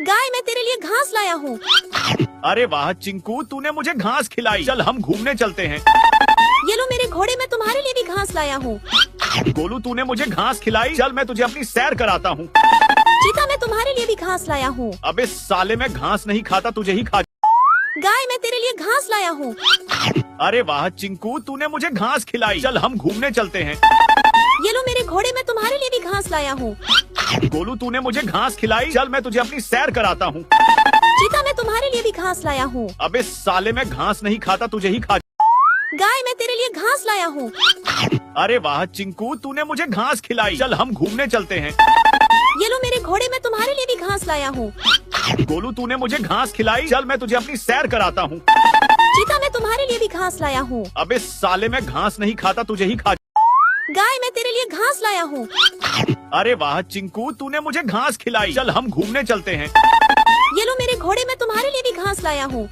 गाय, मैं तेरे लिए घास लाया हूँ। अरे वाह चिंकू, तूने मुझे घास खिलाई। चल हम घूमने चलते हैं। ये लो मेरे घोड़े, मैं तुम्हारे लिए भी घास लाया हूँ। गोलू, तूने मुझे घास खिलाई। चल मैं तुझे अपनी सैर कराता हूँ। चीता, मैं तुम्हारे लिए भी घास लाया हूँ। अबे साले, मैं घास नहीं खाता, तुझे ही खा। गाय, मैं तेरे लिए घास लाया हूँ। अरे वाह चिंकू, तूने मुझे घास खिलाई। चल हम घूमने चलते हैं। ये लो मेरे घोड़े, मैं तुम्हारे लिए भी घास लाया हूँ। गोलू, तूने मुझे घास खिलाई। चल मैं तुझे अपनी सैर कराता हूँ। चीता, मैं तुम्हारे लिए भी घास लाया हूँ। अबे साले, मैं घास नहीं खाता, तुझे ही खा। गाय, मैं तेरे लिए घास लाया हूँ। अरे वाह चिंकू, तूने मुझे घास खिलाई। चल हम घूमने चलते हैं। ये लो मेरे घोड़े, मैं तुम्हारे लिए भी घास लाया हूँ। गोलू, तूने मुझे घास खिलाई। चल मैं तुझे अपनी सैर कराता हूँ। चीता, मैं तुम्हारे लिए भी घास लाया हूँ। अबे साले, मैं घास नहीं खाता, तुझे ही खा। गाय, मैं तेरे लिए घास लाया हूँ। अरे वाह चिंकू, तूने मुझे घास खिलाई। चल हम घूमने चलते हैं। ये लो मेरे घोड़े, मैं तुम्हारे लिए भी घास लाया हूँ।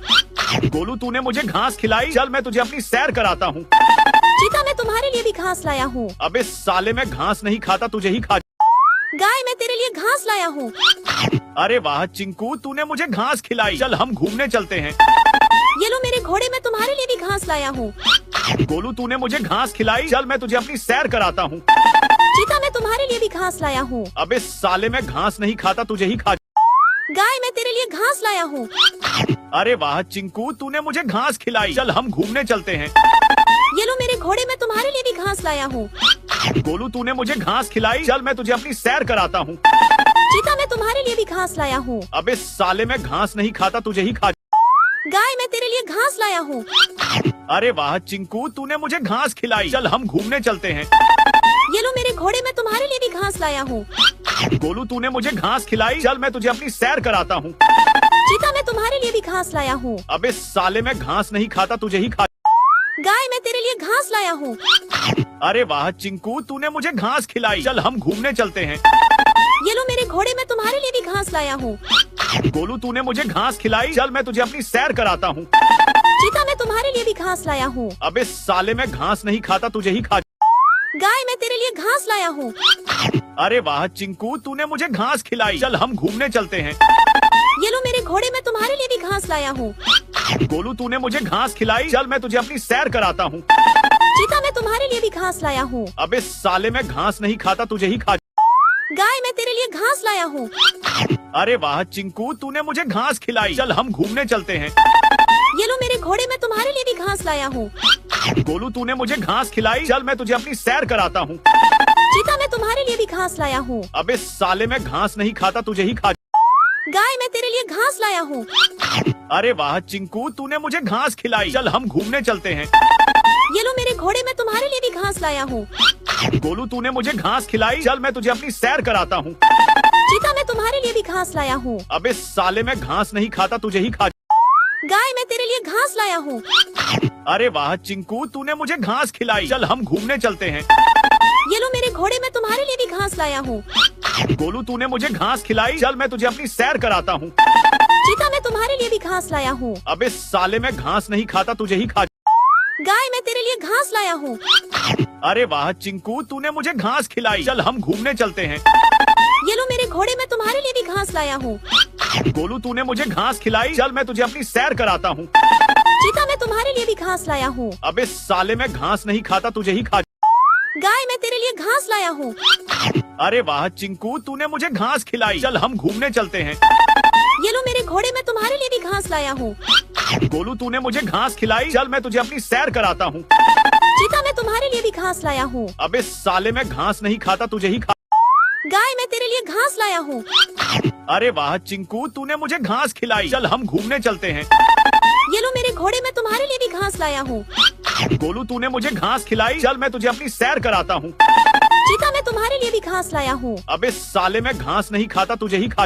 गोलू, तूने मुझे घास खिलाई। चल मैं तुझे अपनी सैर कराता हूँ। चीता, मैं तुम्हारे लिए भी घास लाया हूँ। अबे साले, मैं घास नहीं खाता, तुझे ही खा। गाय, मैं तेरे लिए घास लाया हूँ। अरे वाह चिंकू, तूने मुझे घास खिलाई। चल हम घूमने चलते हैं। ये लो मेरे घोड़े, मैं तुम्हारे लिए भी घास लाया हूँ। गोलू, तूने मुझे घास खिलाई। चल मैं तुझे अपनी सैर कराता हूँ। चीता, मैं तुम्हारे लिए भी घास लाया हूँ। अबे साले, मैं घास नहीं खाता, तुझे ही खा। गाय, मैं तेरे लिए घास लाया हूँ। अरे वाह चिंकू, तूने मुझे घास खिलाई। चल हम घूमने चलते हैं। ये लो मेरे घोड़े, मैं तुम्हारे लिए भी घास लाया हूँ। गोलू, तूने मुझे घास खिलाई। चल मैं तुझे अपनी सैर कराता हूँ। चीता, मैं तुम्हारे लिए भी घास लाया हूँ। अबे साले, मैं घास नहीं खाता, तुझे ही खा। गाय, मैं तेरे लिए घास लाया हूँ। अरे वाह चिंकू, तूने मुझे घास खिलाई। चल हम घूमने चलते हैं। ये लो मेरे घोड़े, मैं तुम्हारे लिए भी घास लाया हूँ। गोलू, तूने मुझे घास खिलाई। चल मैं तुझे अपनी सैर कराता हूँ। चीता, मैं तुम्हारे लिए भी घास लाया हूँ। अबे साले, मैं घास नहीं खाता, तुझे ही खा। गाय, मैं तेरे लिए घास लाया हूँ। अरे वाह चिंकू, तूने मुझे घास खिलाई। चल हम घूमने चलते हैं। ये लो मेरे घोड़े, मैं तुम्हारे लिए भी घास लाया हूँ। गोलू, तूने मुझे घास खिलाई। चल मैं तुझे अपनी सैर कराता हूँ। चीता, मैं तुम्हारे लिए भी घास लाया हूँ। अबे साले, मैं घास नहीं खाता, तुझे ही खा। गाय, मैं तेरे लिए घास लाया हूँ। अरे वाह चिंकू, तूने मुझे घास खिलाई। चल हम घूमने चलते हैं। ये लो मेरे घोड़े, मैं तुम्हारे लिए भी घास लाया हूँ। गोलू, तूने मुझे घास खिलाई। चल मैं तुझे अपनी सैर कराता हूँ। चीता, मैं तुम्हारे लिए भी घास लाया हूँ। अबे साले, मैं घास नहीं खाता, तुझे ही खा। गाय, मैं तेरे लिए घास लाया हूँ। अरे वाह चिंकू, तूने मुझे घास खिलाई। चल हम घूमने चलते हैं। ये लो मेरे घोड़े, मैं तुम्हारे लिए भी घास लाया हूँ। गोलू, तूने मुझे घास खिलाई। चल मैं तुझे अपनी सैर कराता हूँ। चीता, मैं तुम्हारे लिए भी घास लाया हूँ। अबे साले, मैं घास नहीं खाता, तुझे ही खा। गाय, मैं तेरे लिए घास लाया हूँ। अरे वाह चिंकू, तूने मुझे घास खिलाई। चल हम घूमने चलते हैं। ये लो मेरे घोड़े, मैं तुम्हारे लिए भी घास लाया हूँ। गोलू, तूने मुझे घास खिलाई। चल मैं तुझे अपनी सैर कराता हूँ। चीता, मैं तुम्हारे लिए भी घास लाया हूँ। अबे साले, मैं घास नहीं खाता, तुझे ही खा। गाय, मैं तेरे लिए घास लाया हूँ। अरे वाह चिंकू, तूने मुझे घास खिलाई। चल हम घूमने चलते हैं। ये लो मेरे घोड़े, मैं तुम्हारे लिए भी घास लाया हूँ। गोलू, तूने मुझे घास खिलाई। चल मैं तुझे अपनी सैर कराता हूँ। चीता, मैं तुम्हारे लिए भी घास लाया हूँ। अबे साले, मैं घास नहीं खाता, तुझे ही खा। गाय, मैं तेरे लिए घास लाया हूँ। अरे वाह चिंकू, तूने मुझे घास खिलाई। चल हम घूमने चलते हैं। ये लो मेरे घोड़े, मैं तुम्हारे लिए भी घास लाया हूँ। गोलू, तूने मुझे घास खिलाई। चल मैं तुझे अपनी सैर कराता हूँ। चीता, मैं तुम्हारे लिए भी घास लाया हूँ। अबे साले, मैं घास नहीं खाता, तुझे ही खा। गाय, मैं तेरे लिए घास लाया हूँ। अरे वाह चिंकू, तूने मुझे घास खिलाई। चल हम घूमने चलते हैं। ये लो मेरे घोड़े, मैं तुम्हारे लिए भी घास लाया हूँ। गोलू, तूने मुझे घास खिलाई। चल मैं तुझे अपनी सैर कराता हूँ। चीता, मैं तुम्हारे लिए भी घास लाया हूँ। अबे साले, मैं घास नहीं खाता, तुझे ही खा। गाय, मैं तेरे लिए घास लाया हूँ। अरे वाह चिंकू, तूने मुझे घास खिलाई। चल हम घूमने चलते हैं। ये लो मेरे घोड़े, मैं तुम्हारे लिए भी घास लाया हूँ। गोलू, तूने मुझे घास खिलाई। चल मैं तुझे अपनी सैर कराता हूँ। चीता, मैं तुम्हारे लिए भी घास लाया हूँ। अबे साले, मैं घास नहीं खाता, तुझे ही खा।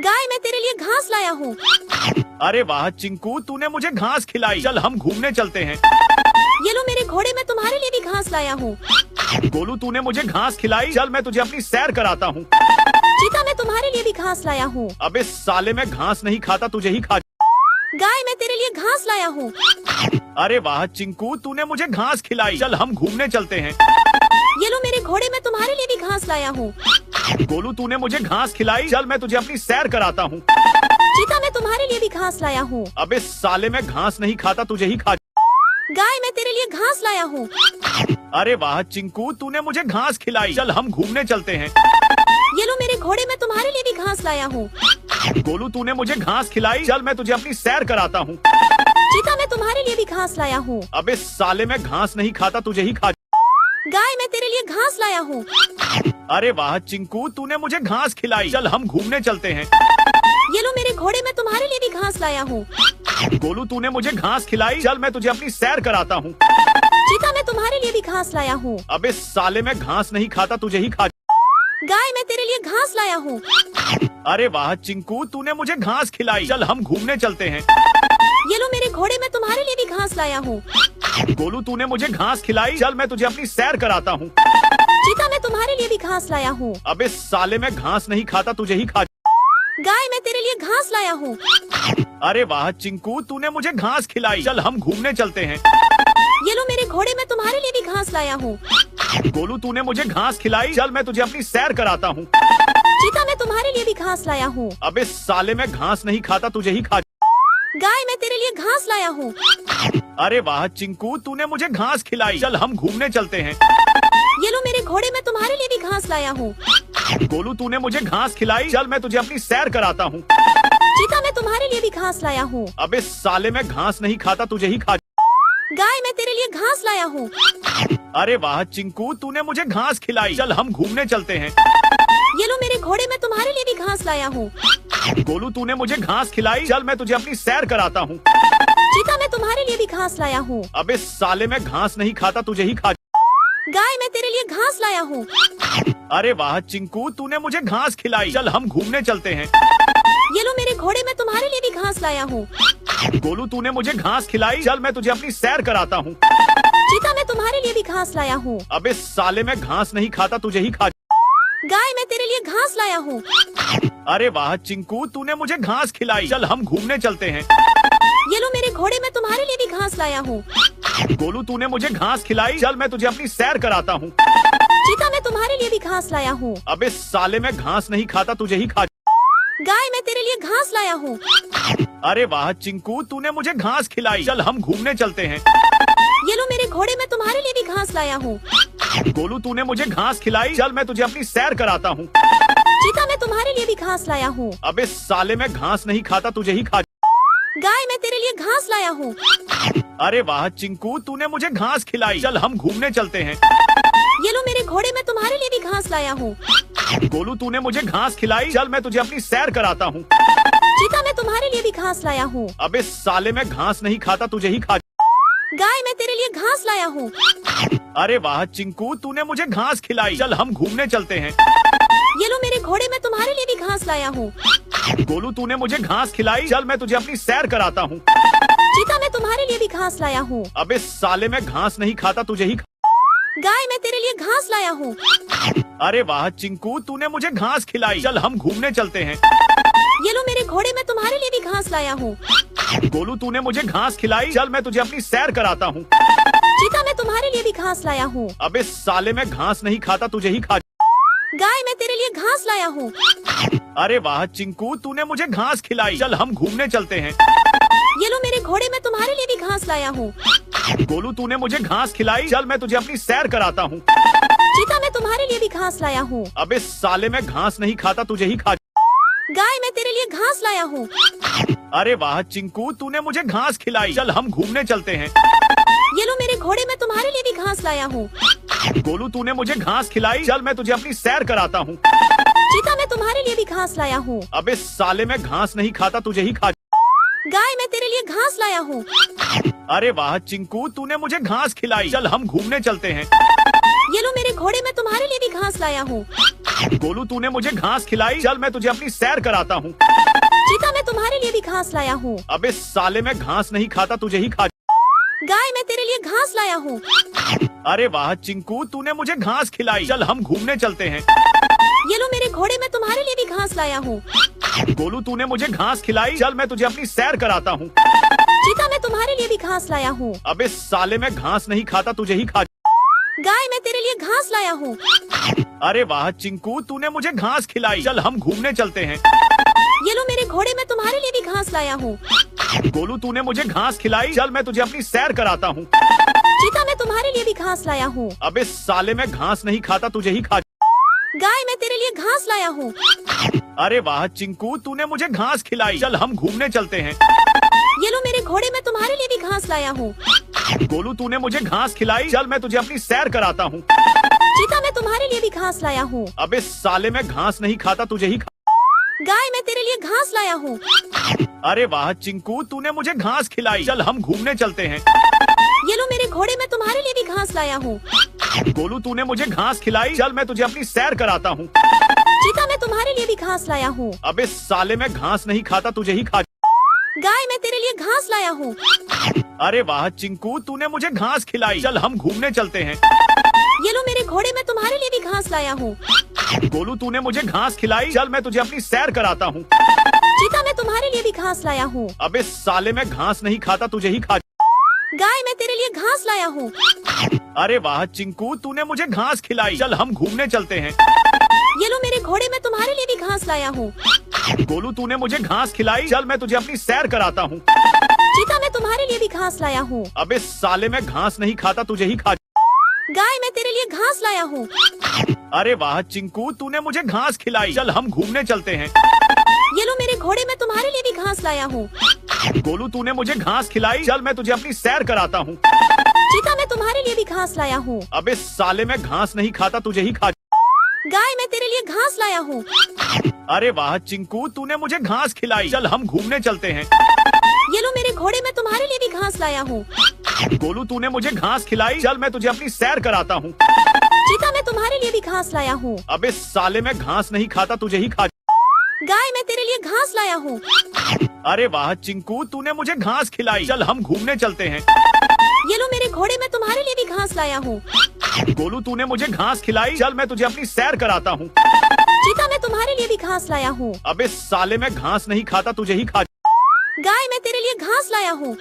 गाय, मैं तेरे लिए घास लाया हूँ। अरे वाह चिंकू, तूने मुझे घास खिलाई। चल हम घूमने चलते हैं। ये लो मेरे घोड़े, मैं तुम्हारे लिए भी घास लाया हूँ। गोलू, तूने मुझे घास खिलाई। चल मैं तुझे अपनी सैर कराता हूँ। चीता, मैं तुम्हारे लिए भी घास लाया हूँ। अबे साले, मैं घास नहीं खाता, तुझे ही खा। गाय, मैं तेरे लिए घास लाया हूँ। अरे वाह चिंकू, तूने मुझे घास खिलाई। चल हम घूमने चलते हैं। ये लो मेरे घोड़े, मैं तुम्हारे लिए भी घास लाया हूँ। गोलू, तूने मुझे घास खिलाई। चल मैं तुझे अपनी सैर कराता हूँ। चीता, मैं तुम्हारे लिए भी घास लाया हूँ। अबे साले, मैं घास नहीं खाता, तुझे ही खा। गाय, मैं तेरे लिए घास लाया हूँ। अरे वाह चिंकू, तूने मुझे घास खिलाई। चल हम घूमने चलते हैं। ये लो मेरे घोड़े, मैं तुम्हारे लिए भी घास लाया हूँ। गोलू, तूने मुझे घास खिलाई। चल मैं तुझे अपनी सैर कराता हूँ। चीता, मैं तुम्हारे लिए भी घास लाया हूँ। अबे साले, मैं घास नहीं खाता, तुझे ही खा। गाय, मैं तेरे लिए घास लाया हूँ। अरे वाह चिंकू, तूने मुझे घास खिलाई। चल हम घूमने चलते हैं। ये लो मेरे घोड़े, मैं तुम्हारे लिए भी घास लाया हूँ। गोलू, तूने मुझे घास खिलाई। चल मैं तुझे अपनी सैर कराता हूँ। चीता, मैं तुम्हारे लिए भी घास लाया हूँ। अबे साले, मैं घास नहीं खाता, तुझे ही खा। गाय, मैं तेरे लिए घास लाया हूँ। अरे वाह चिंकू, तूने मुझे घास खिलाई। चल हम घूमने चलते हैं। ये लो मेरे घोड़े, मैं तुम्हारे लिए भी घास लाया हूँ। गोलू, तूने मुझे घास खिलाई। चल मैं तुझे अपनी सैर कराता हूँ। चीता, मैं तुम्हारे लिए भी घास लाया हूँ। अबे साले, मैं घास नहीं खाता, तुझे ही खा। गाय, मैं तेरे लिए घास लाया हूँ। अरे वाह चिंकू, तूने मुझे घास खिलाई। चल हम घूमने चलते हैं। ये लो मेरे घोड़े, मैं तुम्हारे लिए भी घास लाया हूँ। गोलू, तूने मुझे घास खिलाई। चल मैं तुझे अपनी सैर कराता हूँ। चीता, मैं तुम्हारे लिए भी घास लाया हूँ। अबे साले, मैं घास नहीं खाता, तुझे ही खा। गाय, मैं तेरे लिए घास लाया हूँ। अरे वाह चिंकू, तूने मुझे घास खिलाई। चल हम घूमने चलते हैं। ये लो मेरे घोड़े, मैं तुम्हारे लिए भी घास लाया हूँ। गोलू, तूने मुझे घास खिलाई। चल मैं तुझे अपनी सैर कराता हूँ। चीता, मैं तुम्हारे लिए भी घास लाया हूँ। अबे साले, मैं घास नहीं खाता, तुझे ही खा। गाय, मैं तेरे लिए घास लाया हूँ। अरे वाह चिंकू, तूने मुझे घास खिलाई। चल हम घूमने चलते हैं। ये लो मेरे घोड़े, मैं तुम्हारे लिए भी घास लाया हूँ। गोलू, तूने मुझे घास खिलाई। चल मैं तुझे अपनी सैर कराता हूँ। चीता, मैं तुम्हारे लिए भी घास लाया हूँ। अबे साले, मैं घास नहीं खाता, तुझे ही खा। गाय, मैं तेरे लिए घास लाया हूँ। अरे वाह चिंकू, तूने मुझे घास खिलाई। चल हम घूमने चलते हैं। ये लो मेरे घोड़े, मैं तुम्हारे लिए भी घास लाया हूँ। गोलू, तूने मुझे घास खिलाई। चल मैं तुझे अपनी सैर कराता हूँ। चीता, मैं तुम्हारे लिए भी घास लाया हूँ। अबे साले, मैं घास नहीं खाता, तुझे ही खा। गाय, मैं तेरे लिए घास लाया हूँ। अरे वाह चिंकू, तूने मुझे घास खिलाई। चल हम घूमने चलते हैं। ये लो मेरे घोड़े, मैं तुम्हारे लिए भी घास लाया हूँ। गोलू, तूने मुझे घास खिलाई। चल मैं तुझे अपनी सैर कराता हूँ। चीता, मैं तुम्हारे लिए भी घास लाया हूँ। अबे साले, मैं घास नहीं खाता, तुझे ही खा। गाय, मैं तेरे लिए घास लाया हूँ। अरे वाह चिंकू, तूने मुझे घास खिलाई। चल हम घूमने चलते हैं। ये लो मेरे घोड़े मैं तुम्हारे लिए भी घास लाया हूँ। गोलू तूने मुझे घास खिलाई, चल मैं तुझे अपनी सैर कराता हूँ। चीता मैं तुम्हारे लिए भी घास लाया हूँ। अबे साले मैं घास नहीं खाता, तुझे ही खा। गाय मैं तेरे लिए घास लाया हूँ। अरे वाह चिंकू, तूने मुझे घास खिलाई, चल हम घूमने चलते हैं। ये लो मेरे घोड़े मैं तुम्हारे लिए भी घास लाया हूँ। गोलू तूने मुझे घास खिलाई, चल मैं तुझे अपनी सैर कराता हूँ। चीता मैं तुम्हारे लिए भी घास लाया हूँ। अबे साले मैं घास नहीं खाता, तुझे ही खा। गाय मैं तेरे लिए घास लाया हूँ। अरे वाह चिंकू, तूने मुझे घास खिलाई, चल हम घूमने चलते हैं। ये लो मेरे घोड़े मैं तुम्हारे लिए भी घास लाया हूँ। गोलू तूने मुझे घास खिलाई, चल मैं तुझे अपनी सैर कराता हूँ। चीता मैं तुम्हारे लिए भी घास लाया हूँ। अबे साले मैं घास नहीं खाता, तुझे ही खा। गाय मैं तेरे लिए घास लाया हूँ। अरे वाह चिंकू, तूने मुझे घास खिलाई, चल हम घूमने चलते हैं। ये लो मेरे घोड़े मैं तुम्हारे लिए भी घास लाया हूँ। गोलू तूने मुझे घास खिलाई, चल मैं तुझे अपनी सैर कराता हूँ। चीता मैं तुम्हारे लिए भी घास लाया हूँ। अबे साले मैं घास नहीं खाता, तुझे ही खा। गाय मैं तेरे लिए घास लाया हूँ। अरे वाह चिंकू, तूने मुझे घास खिलाई, चल हम घूमने चलते हैं। ये लो मेरे घोड़े मैं तुम्हारे लिए भी घास लाया हूँ। गोलू तूने मुझे घास खिलाई, चल मैं तुझे अपनी सैर कराता हूँ। चीता मैं तुम्हारे लिए भी घास लाया हूँ। अबे साले मैं घास नहीं खाता, तुझे ही खा। गाय मैं तेरे लिए घास लाया हूँ। अरे वाह चिंकू, तूने मुझे घास खिलाई, चल हम घूमने चलते हैं। ये लो मेरे घोड़े मैं तुम्हारे लिए भी घास लाया हूँ। गोलू तूने मुझे घास खिलाई, चल मैं तुझे अपनी सैर कराता हूँ। चीता मैं तुम्हारे लिए भी घास लाया हूँ। अबे साले मैं घास नहीं खाता, तुझे ही खा। गाय मैं तेरे लिए घास लाया हूँ। अरे वाह चिंकू, तूने मुझे घास खिलाई, चल हम घूमने चलते हैं। ये लो मेरे घोड़े मैं तुम्हारे लिए भी घास लाया हूँ। गोलू तूने मुझे घास खिलाई, चल मैं तुझे अपनी सैर कराता हूँ। चीता मैं तुम्हारे लिए भी घास लाया हूँ। अबे साले मैं घास नहीं खाता, तुझे ही खा। गाय मैं तेरे लिए घास लाया हूँ। अरे वाह चिंकू, तूने मुझे घास खिलाई, चल हम घूमने चलते हैं। ये लो मेरे घोड़े मैं तुम्हारे लिए भी घास लाया हूँ। गोलू तूने मुझे घास खिलाई, चल मैं तुझे अपनी सैर कराता हूँ। चीता मैं तुम्हारे लिए भी घास लाया हूँ। अबे साले मैं घास नहीं खाता, तुझे ही खा। गाय मैं तेरे लिए घास लाया हूँ। अरे वाह चिंकू, तूने मुझे घास खिलाई, चल हम घूमने चलते हैं। ये लो मेरे घोड़े मैं तुम्हारे लिए भी घास लाया हूँ। गोलू तूने मुझे घास खिलाई, चल मैं तुझे अपनी सैर कराता हूँ। चीता मैं तुम्हारे लिए भी घास लाया हूँ। अबे साले मैं घास नहीं खाता, तुझे ही खा। गाय मैं तेरे लिए घास लाया हूँ। अरे वाह चिंकू, तूने मुझे घास खिलाई, चल हम घूमने चलते हैं। ये लो मेरे घोड़े मैं तुम्हारे लिए भी घास लाया हूँ। गोलू तूने मुझे घास खिलाई, चल मैं तुझे अपनी सैर कराता हूँ। चीता मैं तुम्हारे लिए भी घास लाया हूँ। अबे साले मैं घास नहीं खाता, तुझे ही खा। गाय मैं तेरे लिए घास लाया हूँ। अरे वाह चिंकू, तूने मुझे घास खिलाई, चल हम घूमने चलते हैं। ये लो मेरे घोड़े मैं तुम्हारे लिए भी घास लाया हूँ। गोलू तूने मुझे घास खिलाई, चल मैं तुझे अपनी सैर कराता हूँ। चीता मैं तुम्हारे लिए भी घास लाया हूँ। अबे साले मैं घास नहीं खाता, तुझे ही खा। गाय मैं तेरे लिए घास लाया हूँ। अरे वाह चिंकू, तूने मुझे घास खिलाई, चल हम घूमने चलते हैं। ये लो मेरे घोड़े मैं तुम्हारे लिए भी घास लाया हूँ। गोलू तूने मुझे घास खिलाई, चल मैं तुझे अपनी सैर कराता हूँ। चीता मैं तुम्हारे लिए भी घास लाया हूँ। अबे साले मैं घास नहीं खाता, तुझे ही खा। गाय मैं तेरे लिए घास लाया हूँ। अरे वाह चिंकू, तूने मुझे घास खिलाई, चल हम घूमने चलते हैं। ये लो मेरे घोड़े मैं तुम्हारे लिए भी घास लाया हूँ। गोलू तूने मुझे घास खिलाई, चल मैं तुझे अपनी सैर कराता हूँ। चीता मैं तुम्हारे लिए भी घास लाया हूँ। अबे साले मैं घास नहीं खाता, तुझे ही खा। गाय मैं तेरे लिए घास लाया हूँ। अरे वाह चिंकू, तूने मुझे घास खिलाई, चल हम घूमने चलते हैं। ये लो मेरे घोड़े मैं तुम्हारे लिए भी घास लाया हूँ। गोलू तूने मुझे घास खिलाई, चल मैं तुझे अपनी सैर कराता हूँ। चीता मैं तुम्हारे लिए भी घास लाया हूँ। अबे साले मैं घास नहीं खाता, तुझे ही खा। गाय मैं तेरे लिए घास लाया हूँ। अरे वाह चिंकू, तूने मुझे घास खिलाई, चल हम घूमने चलते हैं। ये लो मेरे घोड़े मैं तुम्हारे लिए भी घास लाया हूँ। गोलू तूने मुझे घास खिलाई, चल मैं तुझे अपनी सैर कराता हूँ। चीता मैं तुम्हारे लिए भी घास लाया हूँ। अबे साले मैं घास नहीं खाता, तुझे ही खा। गाय मैं तेरे लिए घास लाया हूँ। अरे वाह चिंकू, तूने मुझे घास खिलाई, चल हम घूमने चलते हैं। ये लो मेरे घोड़े मैं तुम्हारे लिए भी घास लाया हूँ। गोलू तूने मुझे घास खिलाई, चल मैं तुझे अपनी सैर कराता हूँ। चीता मैं तुम्हारे लिए भी घास लाया हूँ। अबे साले मैं घास नहीं खाता, तुझे ही खा। गाय मैं तेरे लिए घास लाया हूँ।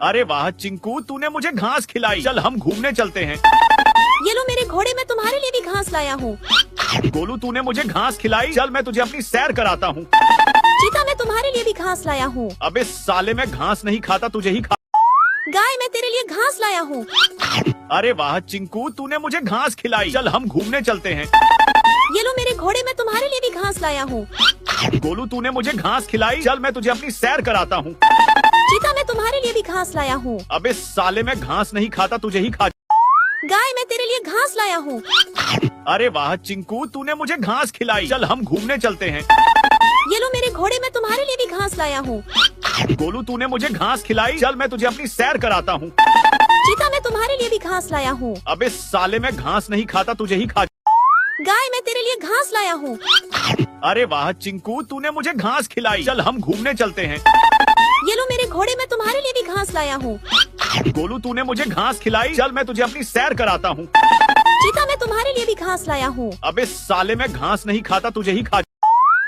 अरे वाह चिंकू, तूने मुझे घास खिलाई, चल हम घूमने चलते हैं। ये लो मेरे घोड़े मैं तुम्हारे लिए भी घास लाया हूँ। गोलू तूने मुझे घास खिलाई, चल मैं तुझे अपनी सैर कराता हूँ। चीता मैं तुम्हारे लिए भी घास लाया हूँ। अबे साले मैं घास नहीं खाता, तुझे ही खा। गाय मैं तेरे लिए घास लाया हूँ। अरे वाह चिंकू, तूने मुझे घास खिलाई। चल हम घूमने चलते हैं। ये लो मेरे घोड़े, मैं तुम्हारे लिए भी घास लाया हूँ। गोलू, तूने मुझे घास खिलाई। चल मैं तुझे अपनी सैर कराता हूँ। चीता, मैं तुम्हारे लिए भी घास लाया हूँ। अबे साले, मैं घास नहीं खाता, तुझे ही खा। गाय, मैं तेरे लिए घास लाया हूँ। अरे वाह चिंकू, तूने मुझे घास खिलाई। चल हम घूमने चलते हैं। ये लो मेरे घोड़े, मैं तुम्हारे लिए भी घास लाया हूँ। गोलू, तूने मुझे घास खिलाई। चल मैं तुझे अपनी सैर कराता हूँ। चीता, मैं तुम्हारे लिए भी घास लाया हूँ। अबे साले, मैं घास नहीं खाता, तुझे ही खा। गाय, मैं तेरे लिए घास लाया हूँ। अरे वाह चिंकू, तूने मुझे घास खिलाई। चल हम घूमने चलते हैं। ये लो मेरे घोड़े, मैं तुम्हारे लिए भी घास लाया हूँ। गोलू, तूने मुझे घास खिलाई। चल मैं तुझे अपनी सैर कराता हूँ। चीता, मैं तुम्हारे लिए भी घास लाया हूँ। अबे साले, मैं घास नहीं खाता, तुझे ही खा।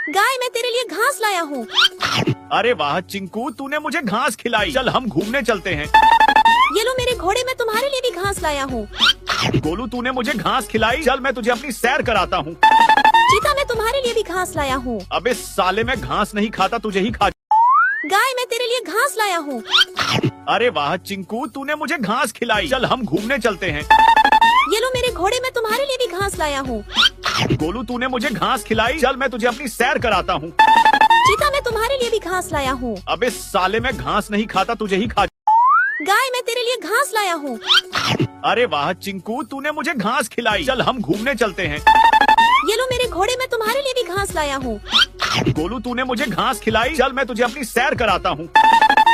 गाय, मैं तेरे लिए घास लाया हूँ। अरे वाह चिंकू, तूने मुझे घास खिलाई। चल हम घूमने चलते हैं। ये लो मेरे घोड़े, मैं तुम्हारे लिए भी घास लाया हूँ। गोलू, तूने मुझे घास खिलाई। चल मैं तुझे अपनी सैर कराता हूँ। चीता, मैं तुम्हारे लिए भी घास लाया हूँ। अबे साले, मैं घास नहीं खाता, तुझे ही खा। गाय, मैं तेरे लिए घास लाया हूँ। अरे वाह चिंकू, तूने मुझे घास खिलाई। चल हम घूमने चलते हैं। ये लो मेरे घोड़े, मैं तुम्हारे लिए भी घास लाया हूँ। गोलू, तूने मुझे घास खिलाई। चल मैं तुझे अपनी सैर कराता हूँ। चीता, मैं तुम्हारे लिए भी घास लाया हूँ। अबे साले, मैं घास नहीं खाता, तुझे ही खा। गाय, मैं तेरे लिए घास लाया हूँ। अरे वाह चिंकू, तूने मुझे घास खिलाई। चल हम घूमने चलते हैं। ये लो मेरे घोड़े, मैं तुम्हारे लिए भी घास लाया हूँ। गोलू, तूने मुझे घास खिलाई। चल मैं तुझे अपनी सैर कराता हूँ।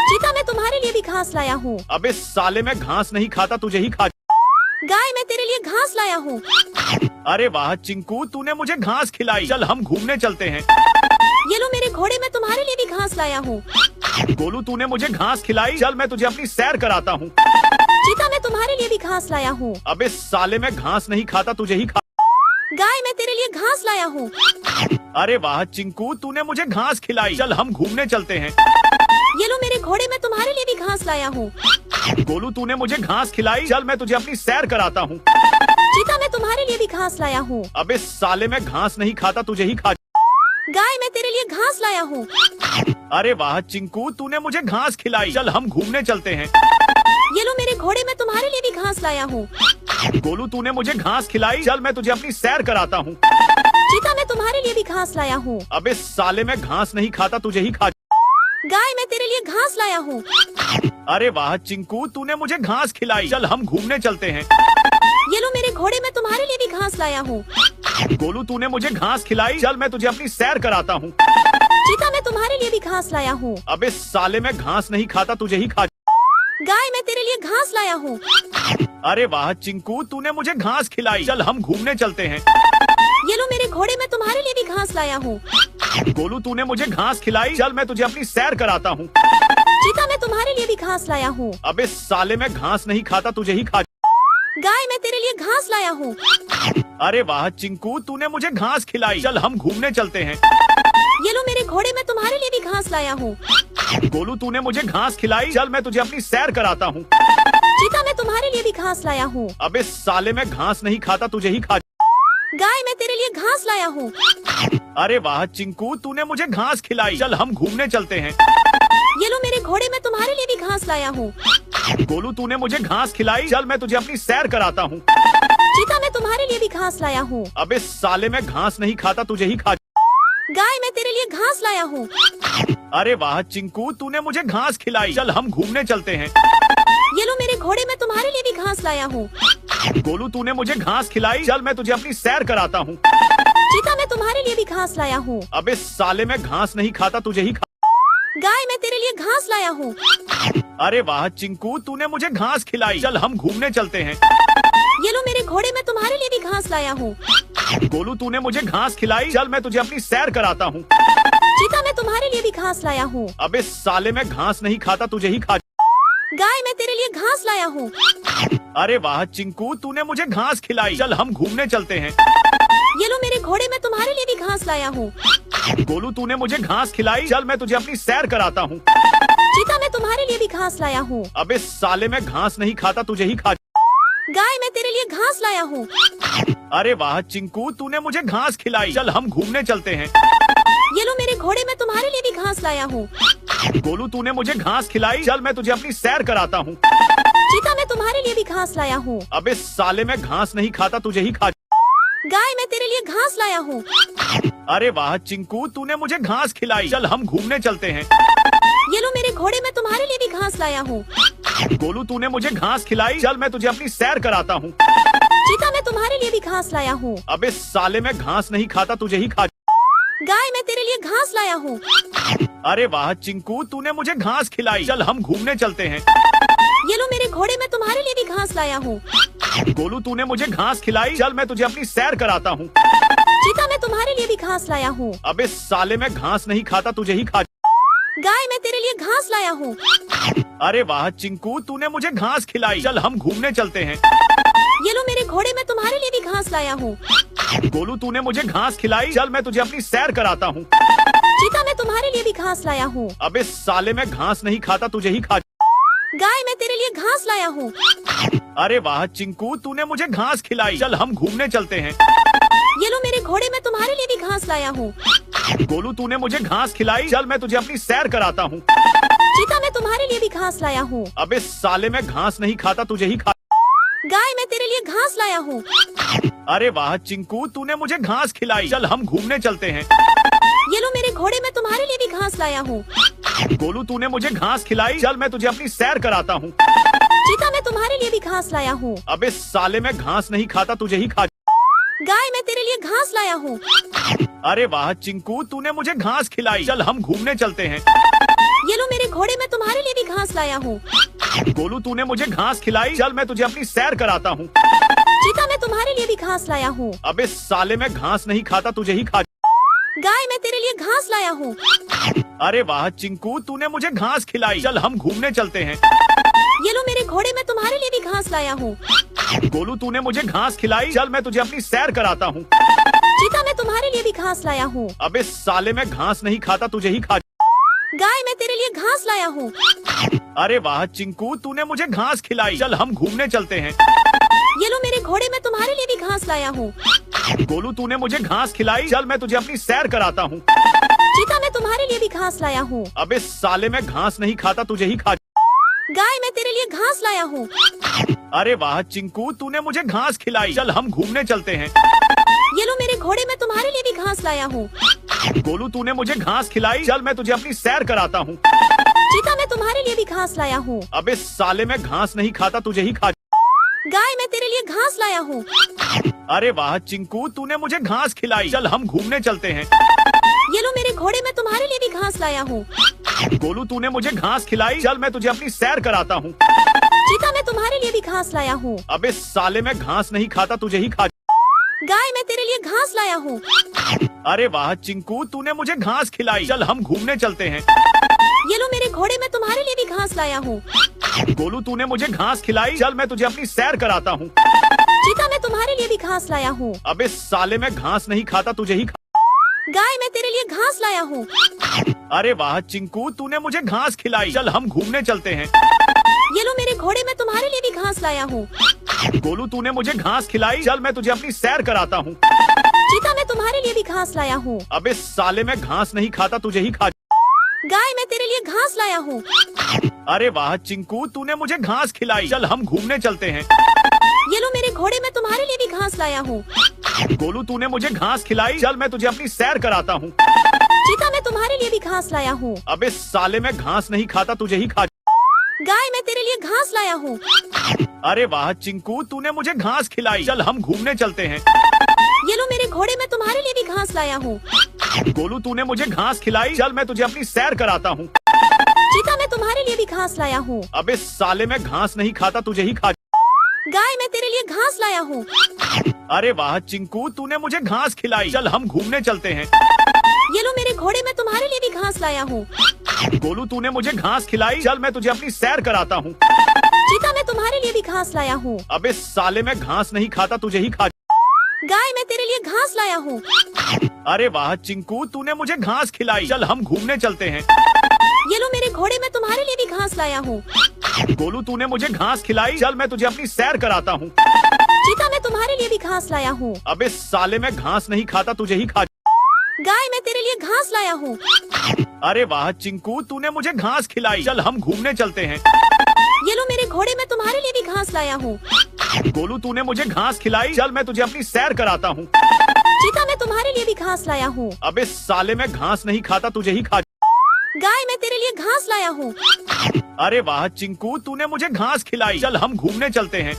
चीता, मैं तुम्हारे लिए भी घास लाया हूँ। अबे साले, मैं घास नहीं खाता, तुझे ही खा। गाय, मैं तेरे लिए घास लाया हूँ। अरे वाह चिंकू, तूने मुझे घास खिलाई। चल हम घूमने चलते हैं। ये लो मेरे घोड़े, मैं तुम्हारे लिए भी घास लाया हूँ। गोलू, तूने मुझे घास खिलाई। चल मैं तुझे अपनी सैर कराता हूँ। चीता, मैं तुम्हारे लिए भी घास लाया हूँ। अबे साले, मैं घास नहीं खाता, तुझे ही खा। गाय, मैं तेरे लिए घास लाया हूँ। अरे वाह चिंकू, तूने मुझे घास खिलाई। चल हम घूमने चलते हैं। ये लो मेरे घोड़े, मैं तुम्हारे लिए भी घास लाया हूँ। गोलू, तूने मुझे घास खिलाई। चल मैं तुझे अपनी सैर कराता हूँ। चीता, मैं तुम्हारे लिए भी घास लाया हूँ। अबे साले, मैं घास नहीं खाता, तुझे ही खा। गाय, मैं तेरे लिए घास लाया हूँ। अरे वाह चिंकू, तूने मुझे घास खिलाई। चल हम घूमने चलते हैं। ये लो मेरे घोड़े, मैं तुम्हारे लिए भी घास लाया हूँ। गोलू, तूने मुझे घास खिलाई। चल मैं तुझे अपनी सैर कराता हूँ। चीता, मैं तुम्हारे लिए भी घास लाया हूँ। अबे साले, मैं घास नहीं खाता, तुझे ही खा। गाय, मैं तेरे लिए घास लाया हूँ। अरे वाह चिंकू, तूने मुझे घास खिलाई। चल हम घूमने चलते हैं। ये लो मेरे घोड़े, मैं तुम्हारे लिए भी घास लाया हूँ। गोलू, तूने मुझे घास खिलाई। चल मैं तुझे अपनी सैर कराता हूँ। चीता, मैं तुम्हारे लिए भी घास लाया हूँ। अबे साले, मैं घास नहीं खाता, तुझे ही खा। गाय, मैं तेरे लिए घास लाया हूँ। अरे वाह चिंकू, तूने मुझे घास खिलाई। चल हम घूमने चलते हैं। ये लो मेरे घोड़े, मैं तुम्हारे लिए भी घास लाया हूँ। गोलू, तूने मुझे घास खिलाई। चल मैं तुझे अपनी सैर कराता हूँ। चीता, मैं तुम्हारे लिए भी घास लाया हूँ। अबे साले, मैं घास नहीं खाता, तुझे ही खा। गाय, मैं तेरे लिए घास लाया हूँ। अरे वाह चिंकू, तूने मुझे घास खिलाई। चल हम घूमने चलते हैं। ये लो मेरे घोड़े, मैं तुम्हारे लिए भी घास लाया हूँ। गोलू, तूने मुझे घास खिलाई। चल मैं तुझे अपनी सैर कराता हूँ। चीता, मैं तुम्हारे लिए भी घास लाया हूँ। अबे साले, मैं घास नहीं खाता, तुझे ही खा। गाय, मैं तेरे लिए घास लाया हूँ। अरे वाह चिंकू, तूने मुझे घास खिलाई। चल हम घूमने चलते हैं। ये लो मेरे घोड़े, मैं तुम्हारे लिए भी घास लाया हूँ। गोलू, तूने मुझे घास खिलाई। चल मैं तुझे अपनी सैर कराता हूँ। चीता, मैं तुम्हारे लिए भी घास लाया हूँ। अबे साले, मैं घास नहीं खाता, तुझे ही खा। गाय, मैं तेरे लिए घास लाया हूँ। अरे वाह चिंकू, तूने मुझे घास खिलाई। चल हम घूमने चलते हैं। ये लो मेरे घोड़े, मैं तुम्हारे लिए भी घास लाया हूँ। गोलू, तूने मुझे घास खिलाई। चल मैं तुझे अपनी सैर कराता हूँ। चीता, मैं तुम्हारे लिए भी घास लाया हूँ। अबे साले, मैं घास नहीं खाता, तुझे ही खा। गाय, मैं तेरे लिए घास लाया हूँ। अरे वाह चिंकू, तूने मुझे घास खिलाई। चल हम घूमने चलते हैं। ये लो मेरे घोड़े, मैं तुम्हारे लिए भी घास लाया हूँ। गोलू, तूने मुझे घास खिलाई। चल मैं तुझे अपनी सैर कराता हूँ। चीता, मैं तुम्हारे लिए भी घास लाया हूँ। अबे साले, मैं घास नहीं खाता, तुझे ही खा। गाय, मैं तेरे लिए घास लाया हूँ। अरे वाह चिंकू, तूने मुझे घास खिलाई। चल हम घूमने चलते हैं। ये लो मेरे घोड़े, मैं तुम्हारे लिए भी घास लाया हूँ। गोलू, तूने मुझे घास खिलाई। चल मैं तुझे अपनी सैर कराता हूँ। चीता, मैं तुम्हारे लिए भी घास लाया हूँ। अबे साले, मैं घास नहीं खाता, तुझे ही खा। गाय, मैं तेरे लिए घास लाया हूँ। अरे वाह चिंकू, तूने मुझे घास खिलाई। चल हम घूमने चलते हैं। ये लो मेरे घोड़े, मैं तुम्हारे लिए भी घास लाया हूँ। गोलू, तूने मुझे घास खिलाई। चल मैं तुझे अपनी सैर कराता हूँ। चीता, मैं तुम्हारे लिए भी घास लाया हूँ। अबे साले, मैं घास नहीं खाता, तुझे ही खा। गाय, मैं तेरे लिए घास लाया हूँ। अरे वाह चिंकू, तूने मुझे घास खिलाई। चल हम घूमने चलते हैं। ये लो मेरे घोड़े, मैं तुम्हारे लिए भी घास लाया हूँ। गोलू, तूने मुझे घास खिलाई। चल मैं तुझे अपनी सैर कराता हूँ। चीता, मैं तुम्हारे लिए भी घास लाया हूँ। अबे साले, मैं घास नहीं खाता, तुझे ही खा। गाय, मैं तेरे लिए घास लाया हूँ। अरे वाह चिंकू, तूने मुझे घास खिलाई। चल हम घूमने चलते हैं। ये लो मेरे घोड़े, मैं तुम्हारे लिए भी घास लाया हूँ। गोलू, तूने मुझे घास खिलाई। चल मैं तुझे अपनी सैर कराता हूँ। चीता, मैं तुम्हारे लिए भी घास लाया हूँ। अबे साले, मैं घास नहीं खाता, तुझे ही खा। गाय, मैं तेरे लिए घास लाया हूँ। अरे वाह चिंकू, तूने मुझे घास खिलाई। चल हम घूमने चलते हैं। ये लो मेरे घोड़े, मैं तुम्हारे लिए भी घास लाया हूँ। गोलू, तूने मुझे घास खिलाई। चल मैं तुझे अपनी सैर कराता हूँ। चीता, मैं तुम्हारे लिए भी घास लाया हूँ। अबे साले, मैं घास नहीं खाता, तुझे ही खा। गाय, मैं तेरे लिए घास लाया हूँ। अरे वाह चिंकू, तूने मुझे घास खिलाई। चल हम घूमने चलते हैं। ये लो मेरे घोड़े, मैं तुम्हारे लिए भी घास लाया हूँ। गोलू, तूने मुझे घास खिलाई। चल मैं तुझे अपनी सैर कराता हूँ। चीता, मैं तुम्हारे लिए भी घास लाया हूँ। अबे साले, मैं घास नहीं खाता, तुझे ही खा। गाय, मैं तेरे लिए घास लाया हूँ। अरे वाह चिंकू, तूने मुझे घास खिलाई। चल हम घूमने चलते हैं। ये लो मेरे घोड़े, मैं तुम्हारे लिए भी घास लाया हूँ। गोलू, तूने मुझे घास खिलाई। चल मैं तुझे अपनी सैर कराता हूँ। चीता, मैं तुम्हारे लिए भी घास लाया हूँ। अबे साले, मैं घास नहीं खाता, तुझे ही खा। गाय, मैं तेरे लिए घास लाया हूँ। अरे वाह चिंकू, तूने मुझे घास खिलाई। चल हम घूमने चलते हैं। ये लो मेरे घोड़े, मैं तुम्हारे लिए भी घास लाया हूँ। गोलू, तूने मुझे घास खिलाई। चल मैं तुझे अपनी सैर कराता हूँ। चीता, मैं तुम्हारे लिए भी घास लाया हूँ। अबे साले, मैं घास नहीं खाता, तुझे ही खा। गाय, मैं तेरे लिए घास लाया हूँ। अरे वाह चिंकू, तूने मुझे घास खिलाई। चल हम घूमने चलते हैं। ये लो मेरे घोड़े, मैं तुम्हारे लिए भी घास लाया हूँ। गोलू, तूने मुझे घास खिलाई। चल मैं तुझे अपनी सैर कराता हूँ। चीता, मैं तुम्हारे लिए भी घास लाया हूँ। अबे साले, मैं घास नहीं खाता, तुझे ही खा। गाय, मैं तेरे लिए घास लाया हूँ। अरे वाह चिंकू, तूने मुझे घास खिलाई। चल हम घूमने चलते हैं। ये लो मेरे घोड़े, मैं तुम्हारे लिए भी घास लाया हूँ। गोलू, तूने मुझे घास खिलाई। चल मैं तुझे अपनी सैर कराता हूँ। चीता, मैं तुम्हारे लिए भी घास लाया हूँ। अबे साले, मैं घास नहीं खाता, तुझे ही खा। गाय, मैं तेरे लिए घास लाया हूँ। अरे वाह चिंकू, तूने मुझे घास खिलाई। चल हम घूमने चलते हैं। ये लो मेरे घोड़े, मैं तुम्हारे लिए भी घास लाया हूँ। गोलू, तूने मुझे घास खिलाई। चल मैं तुझे अपनी सैर कराता हूँ। चीता, मैं तुम्हारे लिए भी घास लाया हूँ। अबे साले, मैं घास नहीं खाता, तुझे ही खा। गाय, मैं तेरे लिए घास लाया हूँ। अरे वाह चिंकू, तूने मुझे घास खिलाई। चल हम घूमने चलते हैं। ये लो मेरे घोड़े, मैं तुम्हारे लिए भी घास लाया हूँ। गोलू, तूने मुझे घास खिलाई। चल मैं तुझे अपनी सैर कराता हूँ। चीता, मैं तुम्हारे लिए भी घास लाया हूँ। अबे साले, मैं घास नहीं खाता, तुझे ही खा। गाय, मैं तेरे लिए घास लाया हूँ। अरे वाह चिंकू, तूने मुझे घास खिलाई। चल हम घूमने चलते हैं। ये लो मेरे घोड़े, मैं तुम्हारे लिए भी घास लाया हूँ। गोलू, तूने मुझे घास खिलाई। चल मैं तुझे अपनी सैर कराता हूँ। चीता, मैं तुम्हारे लिए भी घास लाया हूँ। अबे साले, मैं घास नहीं खाता, तुझे ही खा। गाय, मैं तेरे लिए घास लाया हूँ। अरे वाह चिंकू, तूने मुझे घास खिलाई। चल हम घूमने चलते हैं। ये लो मेरे घोड़े, मैं तुम्हारे लिए भी घास लाया हूँ। गोलू, तूने मुझे घास खिलाई। चल मैं तुझे अपनी सैर कराता हूँ। चीता, मैं तुम्हारे लिए भी घास लाया हूँ। अबे साले, मैं घास नहीं खाता, तुझे ही खा। गाय, मैं तेरे लिए घास लाया हूँ। अरे वाह चिंकू, तूने मुझे घास खिलाई। चल हम घूमने चलते हैं। ये लो मेरे घोड़े, मैं तुम्हारे लिए भी घास लाया हूँ। गोलू, तूने मुझे घास खिलाई। चल मैं तुझे अपनी सैर कराता हूँ। चीता, मैं तुम्हारे लिए भी घास लाया हूँ। अबे साले, मैं घास नहीं खाता, तुझे ही खा। गाय, मैं तेरे लिए घास लाया हूँ। अरे वाह चिंकू, तूने मुझे घास खिलाई। चल हम घूमने चलते हैं। ये लो मेरे घोड़े, मैं तुम्हारे लिए भी घास लाया हूँ। गोलू, तूने मुझे घास खिलाई। चल मैं तुझे अपनी सैर कराता हूँ। चीता, मैं तुम्हारे लिए भी घास लाया हूँ। अबे साले, मैं घास नहीं खाता, तुझे ही खा। गाय, मैं तेरे लिए घास लाया हूँ। अरे वाह चिंकू, तूने मुझे घास खिलाई। चल हम घूमने चलते हैं। ये लो मेरे घोड़े, मैं तुम्हारे लिए भी घास लाया हूँ। गोलू, तूने मुझे घास खिलाई। चल मैं तुझे अपनी सैर कराता हूँ। चीता, मैं तुम्हारे लिए भी घास लाया हूँ। अबे साले, मैं घास नहीं खाता, तुझे ही खा। गाय, मैं तेरे लिए घास लाया हूँ। अरे वाह चिंकू, तूने मुझे घास खिलाई। चल हम घूमने चलते हैं। ये लो मेरे घोड़े, मैं तुम्हारे लिए भी घास लाया हूँ। गोलू, तूने मुझे घास खिलाई। चल मैं तुझे अपनी सैर कराता हूँ। चीता, मैं तुम्हारे लिए भी घास लाया हूँ। अबे साले, मैं घास नहीं खाता, तुझे ही खा। गाय, मैं तेरे लिए घास लाया हूँ। अरे वाह चिंकू, तूने मुझे घास खिलाई। चल हम घूमने चलते हैं। ये लो मेरे घोड़े, मैं तुम्हारे लिए भी घास लाया हूँ। गोलू तूने मुझे घास खिलाई, चल मैं तुझे अपनी सैर कराता हूँ। चीता, मैं तुम्हारे लिए भी घास लाया हूँ। अबे साले, मैं घास नहीं खाता, तुझे ही खा। गाय, मैं तेरे लिए घास लाया हूँ। अरे वाह चिंकू, तूने मुझे घास खिलाई, चल हम घूमने चलते हैं।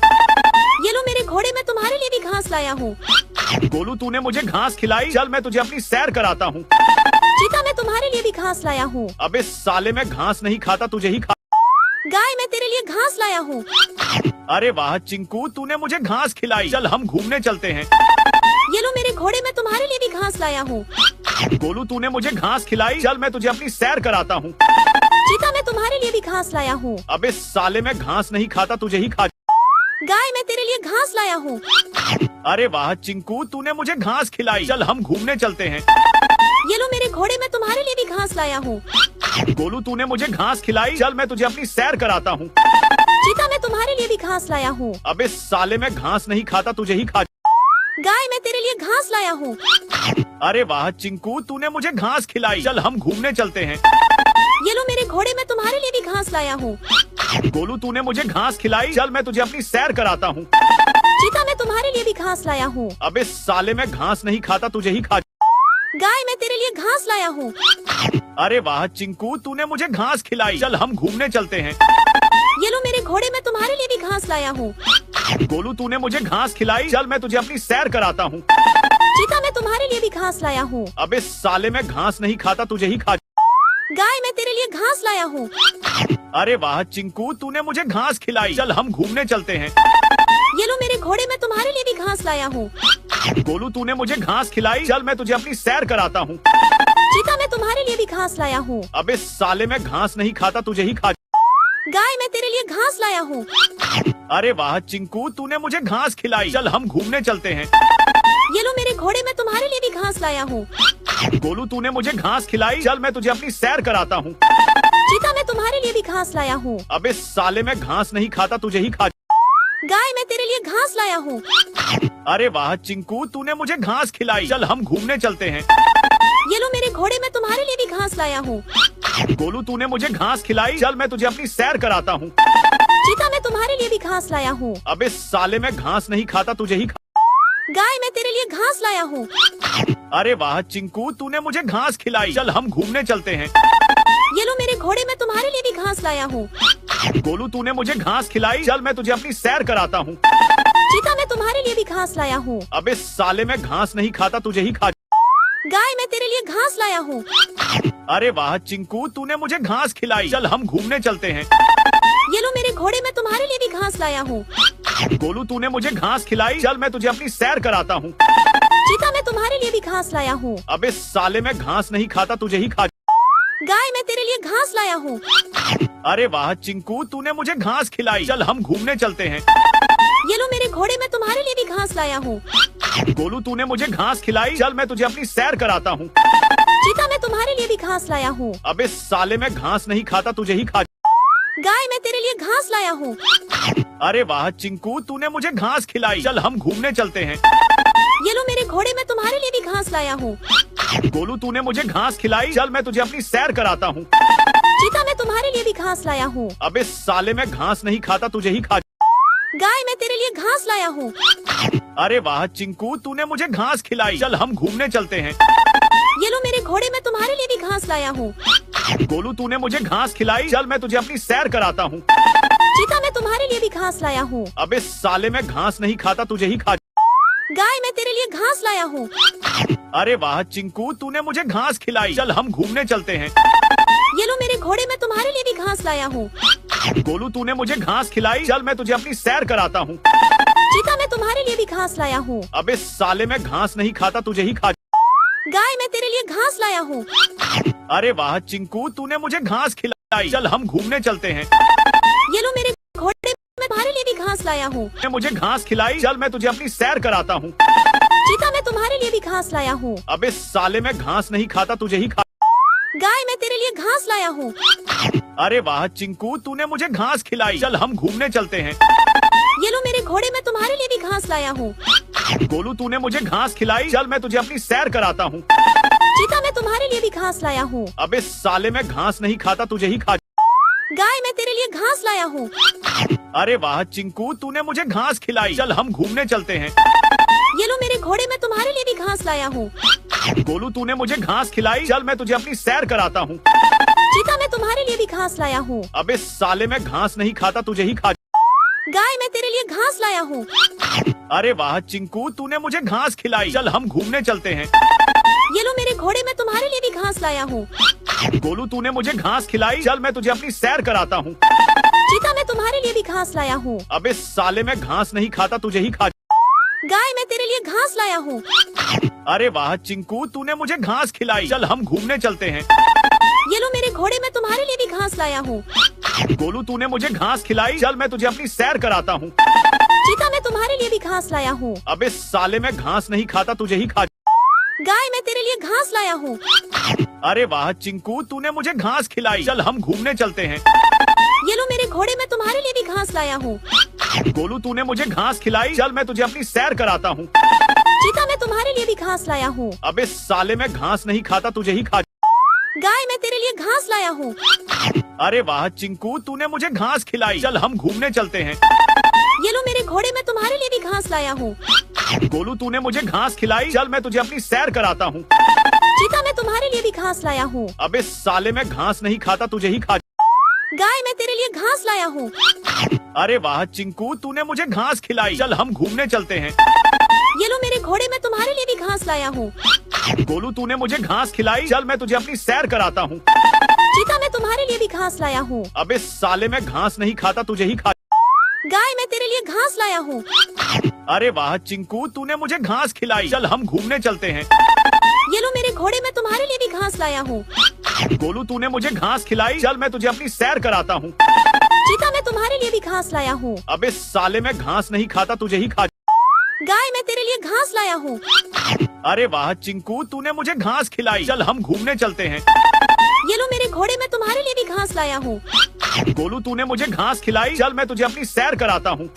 ये लो मेरे घोड़े, मैं तुम्हारे लिए भी घास लाया हूँ। गोलू तूने मुझे घास खिलाई, चल मैं तुझे अपनी सैर कराता हूँ। चीता, मैं तुम्हारे लिए भी घास लाया हूँ। अबे साले, मैं घास नहीं खाता, तुझे ही खा। गाय, मैं तेरे लिए घास लाया हूँ। अरे वाह चिंकू, तूने मुझे घास खिलाई, चल हम घूमने चलते हैं। ये लो मेरे घोड़े, मैं तुम्हारे लिए भी घास लाया हूँ। गोलू तूने मुझे घास खिलाई, चल मैं तुझे अपनी सैर कराता हूँ। चीता, मैं तुम्हारे लिए भी घास लाया हूँ। अबे साले, मैं घास नहीं खाता, तुझे ही खा। गाय, मैं तेरे लिए घास लाया हूँ। अरे वाह चिंकू, तूने मुझे घास खिलाई, चल हम घूमने चलते हैं। ये लो मेरे घोड़े, मैं तुम्हारे लिए भी घास लाया हूँ। गोलू तूने मुझे घास खिलाई, चल मैं तुझे अपनी सैर कराता हूँ। चीता, मैं तुम्हारे लिए भी घास लाया हूँ। अबे साले, मैं घास नहीं खाता, तुझे ही खा। गाय, मैं तेरे लिए घास लाया हूँ। अरे वाह चिंकू, तूने मुझे घास खिलाई, चल हम घूमने चलते हैं। ये लो मेरे घोड़े, मैं तुम्हारे लिए भी घास लाया हूँ। गोलू तूने मुझे घास खिलाई, चल मैं तुझे अपनी सैर कराता हूँ। चीता, मैं तुम्हारे लिए भी घास लाया हूँ। अबे साले, मैं घास नहीं खाता, तुझे ही खा। गाय, मैं तेरे लिए घास लाया हूँ। अरे वाह चिंकू, तूने मुझे घास खिलाई, चल हम घूमने चलते हैं। ये लो मेरे घोड़े, मैं तुम्हारे लिए भी घास लाया हूँ। गोलू तूने मुझे घास खिलाई, चल मैं तुझे अपनी सैर कराता हूँ। चीता, मैं तुम्हारे लिए भी घास लाया हूँ। अबे साले, मैं घास नहीं खाता, तुझे ही खा। गाय, मैं तेरे लिए घास लाया हूँ। अरे वाह चिंकू, तूने मुझे घास खिलाई, चल हम घूमने चलते हैं। ये लो मेरे घोड़े, मैं तुम्हारे लिए भी घास लाया हूँ। गोलू तूने मुझे घास खिलाई, चल मैं तुझे अपनी सैर कराता हूँ। चीता, मैं तुम्हारे लिए भी घास लाया हूँ। अबे साले, मैं घास नहीं खाता, तुझे ही खा। गाय, मैं तेरे लिए घास लाया हूँ। अरे वाह चिंकू, तूने मुझे घास खिलाई, चल हम घूमने चलते हैं। ये लो मेरे घोड़े, मैं तुम्हारे लिए भी घास लाया हूँ। गोलू तूने मुझे घास खिलाई, चल मैं तुझे अपनी सैर कराता हूँ। चीता, मैं तुम्हारे लिए भी घास लाया हूँ। अबे साले, मैं घास नहीं खाता, तुझे ही खा। गाय, मैं तेरे लिए घास लाया हूँ। अरे वाह चिंकू, तूने मुझे घास खिलाई, चल हम घूमने चलते हैं। ये लो मेरे घोड़े, मैं तुम्हारे लिए भी घास लाया हूँ। गोलू तूने मुझे घास खिलाई, चल मैं तुझे अपनी सैर कराता हूँ। चीता, मैं तुम्हारे लिए भी घास लाया हूँ। अबे साले, मैं घास नहीं खाता, तुझे ही खा। गाय, मैं तेरे लिए घास लाया हूँ। अरे वाह चिंकू, तूने मुझे घास खिलाई, चल हम घूमने चलते हैं। ये लो मेरे घोड़े, मैं तुम्हारे लिए भी घास लाया हूँ। गोलू तूने मुझे घास खिलाई, चल मैं तुझे अपनी सैर कराता हूँ। चीता, मैं तुम्हारे लिए भी घास लाया हूँ। अबे साले, मैं घास नहीं खाता, तुझे ही खा। गाय, मैं तेरे लिए घास लाया हूँ। अरे वाह चिंकू, तूने मुझे घास खिलाई, चल हम घूमने चलते हैं। ये लो मेरे घोड़े, मैं तुम्हारे लिए भी घास लाया हूँ। गोलू तूने मुझे घास खिलाई, चल मैं तुझे अपनी सैर कराता हूँ। चीता, मैं तुम्हारे लिए भी घास लाया हूँ। अबे साले, मैं घास नहीं खाता, तुझे ही खा। गाय, मैं तेरे लिए घास लाया हूँ। अरे वाह चिंकू, तूने मुझे घास खिलाई, चल हम घूमने चलते हैं। ये लो मेरे घोड़े, मैं तुम्हारे लिए भी घास लाया हूँ। गोलू तूने मुझे घास खिलाई, चल मैं तुझे अपनी सैर कराता हूँ। चीता, मैं तुम्हारे लिए भी घास लाया हूँ। अबे साले, मैं घास नहीं खाता, तुझे ही खा। गाय, मैं तेरे लिए घास लाया हूँ। अरे वाह चिंकू, तूने मुझे घास खिलाई, चल हम घूमने चलते हैं। ये लो मेरे घोड़े, मैं तुम्हारे लिए भी घास लाया हूँ। गोलू तूने मुझे घास खिलाई, चल मैं तुझे अपनी सैर कराता हूँ। चीता, मैं तुम्हारे लिए भी घास लाया हूँ। अबे साले, मैं घास नहीं खाता, तुझे ही खा। गाय, मैं तेरे लिए घास लाया हूँ। अरे वाह चिंकू, तूने मुझे घास खिलाई, चल हम घूमने चलते हैं। ये लो मेरे घोड़े, मैं तुम्हारे लिए भी घास लाया हूँ। गोलू तूने मुझे घास खिलाई, चल मैं तुझे अपनी सैर कराता हूँ। चीता, मैं तुम्हारे लिए भी घास लाया हूँ। अबे साले, मैं घास नहीं खाता, तुझे ही खा। गाय, मैं तेरे लिए घास लाया हूँ। अरे वाह चिंकू, तूने मुझे घास खिलाई, चल हम घूमने चलते हैं। ये लो मेरे घोड़े, मैं तुम्हारे लिए भी घास लाया हूँ। गोलू तूने मुझे घास खिलाई, चल मैं तुझे अपनी सैर कराता हूँ। चीता, मैं तुम्हारे लिए भी घास लाया हूँ। अबे साले, मैं घास नहीं खाता, तुझे ही खा। गाय, मैं तेरे लिए घास लाया हूँ। अरे वाह चिंकू, तूने मुझे घास खिलाई, चल हम घूमने चलते हैं। ये लो मेरे घोड़े, मैं तुम्हारे लिए भी घास लाया हूँ। मुझे घास खिलाई, चल मैं तुझे अपनी सैर कराता हूँ। चीता, मैं तुम्हारे लिए भी घास लाया हूँ। अबे साले, मैं घास नहीं खाता, तुझे ही खा। गाय, मैं तेरे लिए घास लाया हूँ। अरे वाह चिंकू, तूने मुझे घास खिलाई, चल हम घूमने चलते हैं। ये लो मेरे घोड़े, मैं तुम्हारे लिए भी घास लाया हूँ। गोलू तूने मुझे घास खिलाई, चल मैं तुझे अपनी सैर कराता हूँ। चीता, मैं तुम्हारे लिए भी घास लाया हूँ। अबे साले, मैं घास नहीं खाता, तुझे ही खा। गाय, मैं तेरे लिए घास घास लाया हूँ। अरे वाह चिंकू, तूने मुझे घास खिलाई। चल हम घूमने चलते हैं। ये लो मेरे घोड़े, मैं तुम्हारे लिए भी घास लाया हूँ। गोलू, तूने मुझे घास खिलाई। चल मैं तुझे अपनी सैर कराता हूँ। चीता, मैं तुम्हारे लिए भी घास लाया हूँ। अबे साले, मैं घास नहीं खाता, तुझे ही खा। गाय, मैं तेरे लिए घास लाया हूँ। अरे वाह चिंकू, तूने मुझे घास खिलाई। चल हम घूमने चलते हैं। ये लो मेरे घोड़े, मैं तुम्हारे लिए भी घास लाया हूँ। गोलू, तूने मुझे घास खिलाई। चल मैं तुझे अपनी सैर कराता हूँ। चीता, मैं तुम्हारे लिए भी घास लाया हूँ। अबे साले, मैं घास नहीं खाता, तुझे ही खा। गाय, मैं तेरे लिए घास लाया हूँ। अरे वाह चिंकू, तूने मुझे घास खिलाई। चल हम घूमने चलते हैं। ये लो मेरे घोड़े, मैं तुम्हारे लिए भी घास लाया हूँ। गोलू, तूने मुझे घास खिलाई। चल मैं तुझे अपनी सैर कराता हूँ। चीता, मैं तुम्हारे लिए भी घास लाया हूँ। अबे साले, मैं घास नहीं खाता, तुझे ही खा। गाय, मैं तेरे लिए घास लाया हूँ। अरे वाह चिंकू, तूने मुझे घास खिलाई। चल हम घूमने चलते हैं। ये लो मेरे घोड़े, मैं तुम्हारे लिए भी घास लाया हूँ। गोलू, तूने मुझे घास खिलाई। चल मैं तुझे अपनी सैर कराता हूँ। चीता, मैं तुम्हारे लिए भी घास लाया हूँ। अबे साले, मैं घास नहीं खाता, तुझे ही खा। गाय, मैं तेरे लिए घास लाया हूँ। अरे वाह चिंकू, तूने मुझे घास खिलाई। चल हम घूमने चलते हैं। ये लो मेरे घोड़े, मैं तुम्हारे लिए भी घास लाया हूँ। गोलू, तूने मुझे घास खिलाई। चल मैं तुझे अपनी सैर कराता हूँ। चीता, मैं तुम्हारे लिए भी घास लाया हूँ। अबे साले, मैं घास नहीं खाता, तुझे ही खा। गाय, मैं तेरे लिए घास लाया हूँ। अरे वाह चिंकू, तूने मुझे घास खिलाई। चल हम घूमने चलते हैं। ये लो मेरे घोड़े, मैं तुम्हारे लिए भी घास लाया हूँ। गोलू, तूने मुझे घास खिलाई। चल मैं तुझे अपनी सैर कराता हूँ। चीता, मैं तुम्हारे लिए भी घास लाया हूँ। अबे साले, मैं घास नहीं खाता, तुझे ही खा। गाय, मैं तेरे लिए घास लाया हूँ। अरे वाह चिंकू, तूने मुझे घास खिलाई। चल हम घूमने चलते हैं। ये लो मेरे घोड़े, मैं तुम्हारे लिए भी घास लाया हूँ। गोलू, तूने मुझे घास खिलाई। चल मैं तुझे अपनी सैर कराता हूँ। चीता, मैं तुम्हारे लिए भी घास लाया हूँ। अबे साले, मैं घास नहीं खाता, तुझे ही खा। गाय, मैं तेरे लिए घास लाया हूँ। अरे वाह चिंकू, तूने मुझे घास खिलाई। चल हम घूमने चलते हैं। ये लो मेरे घोड़े, मैं तुम्हारे लिए भी घास लाया हूँ। गोलू, तूने मुझे घास खिलाई। चल मैं तुझे अपनी सैर कराता हूँ।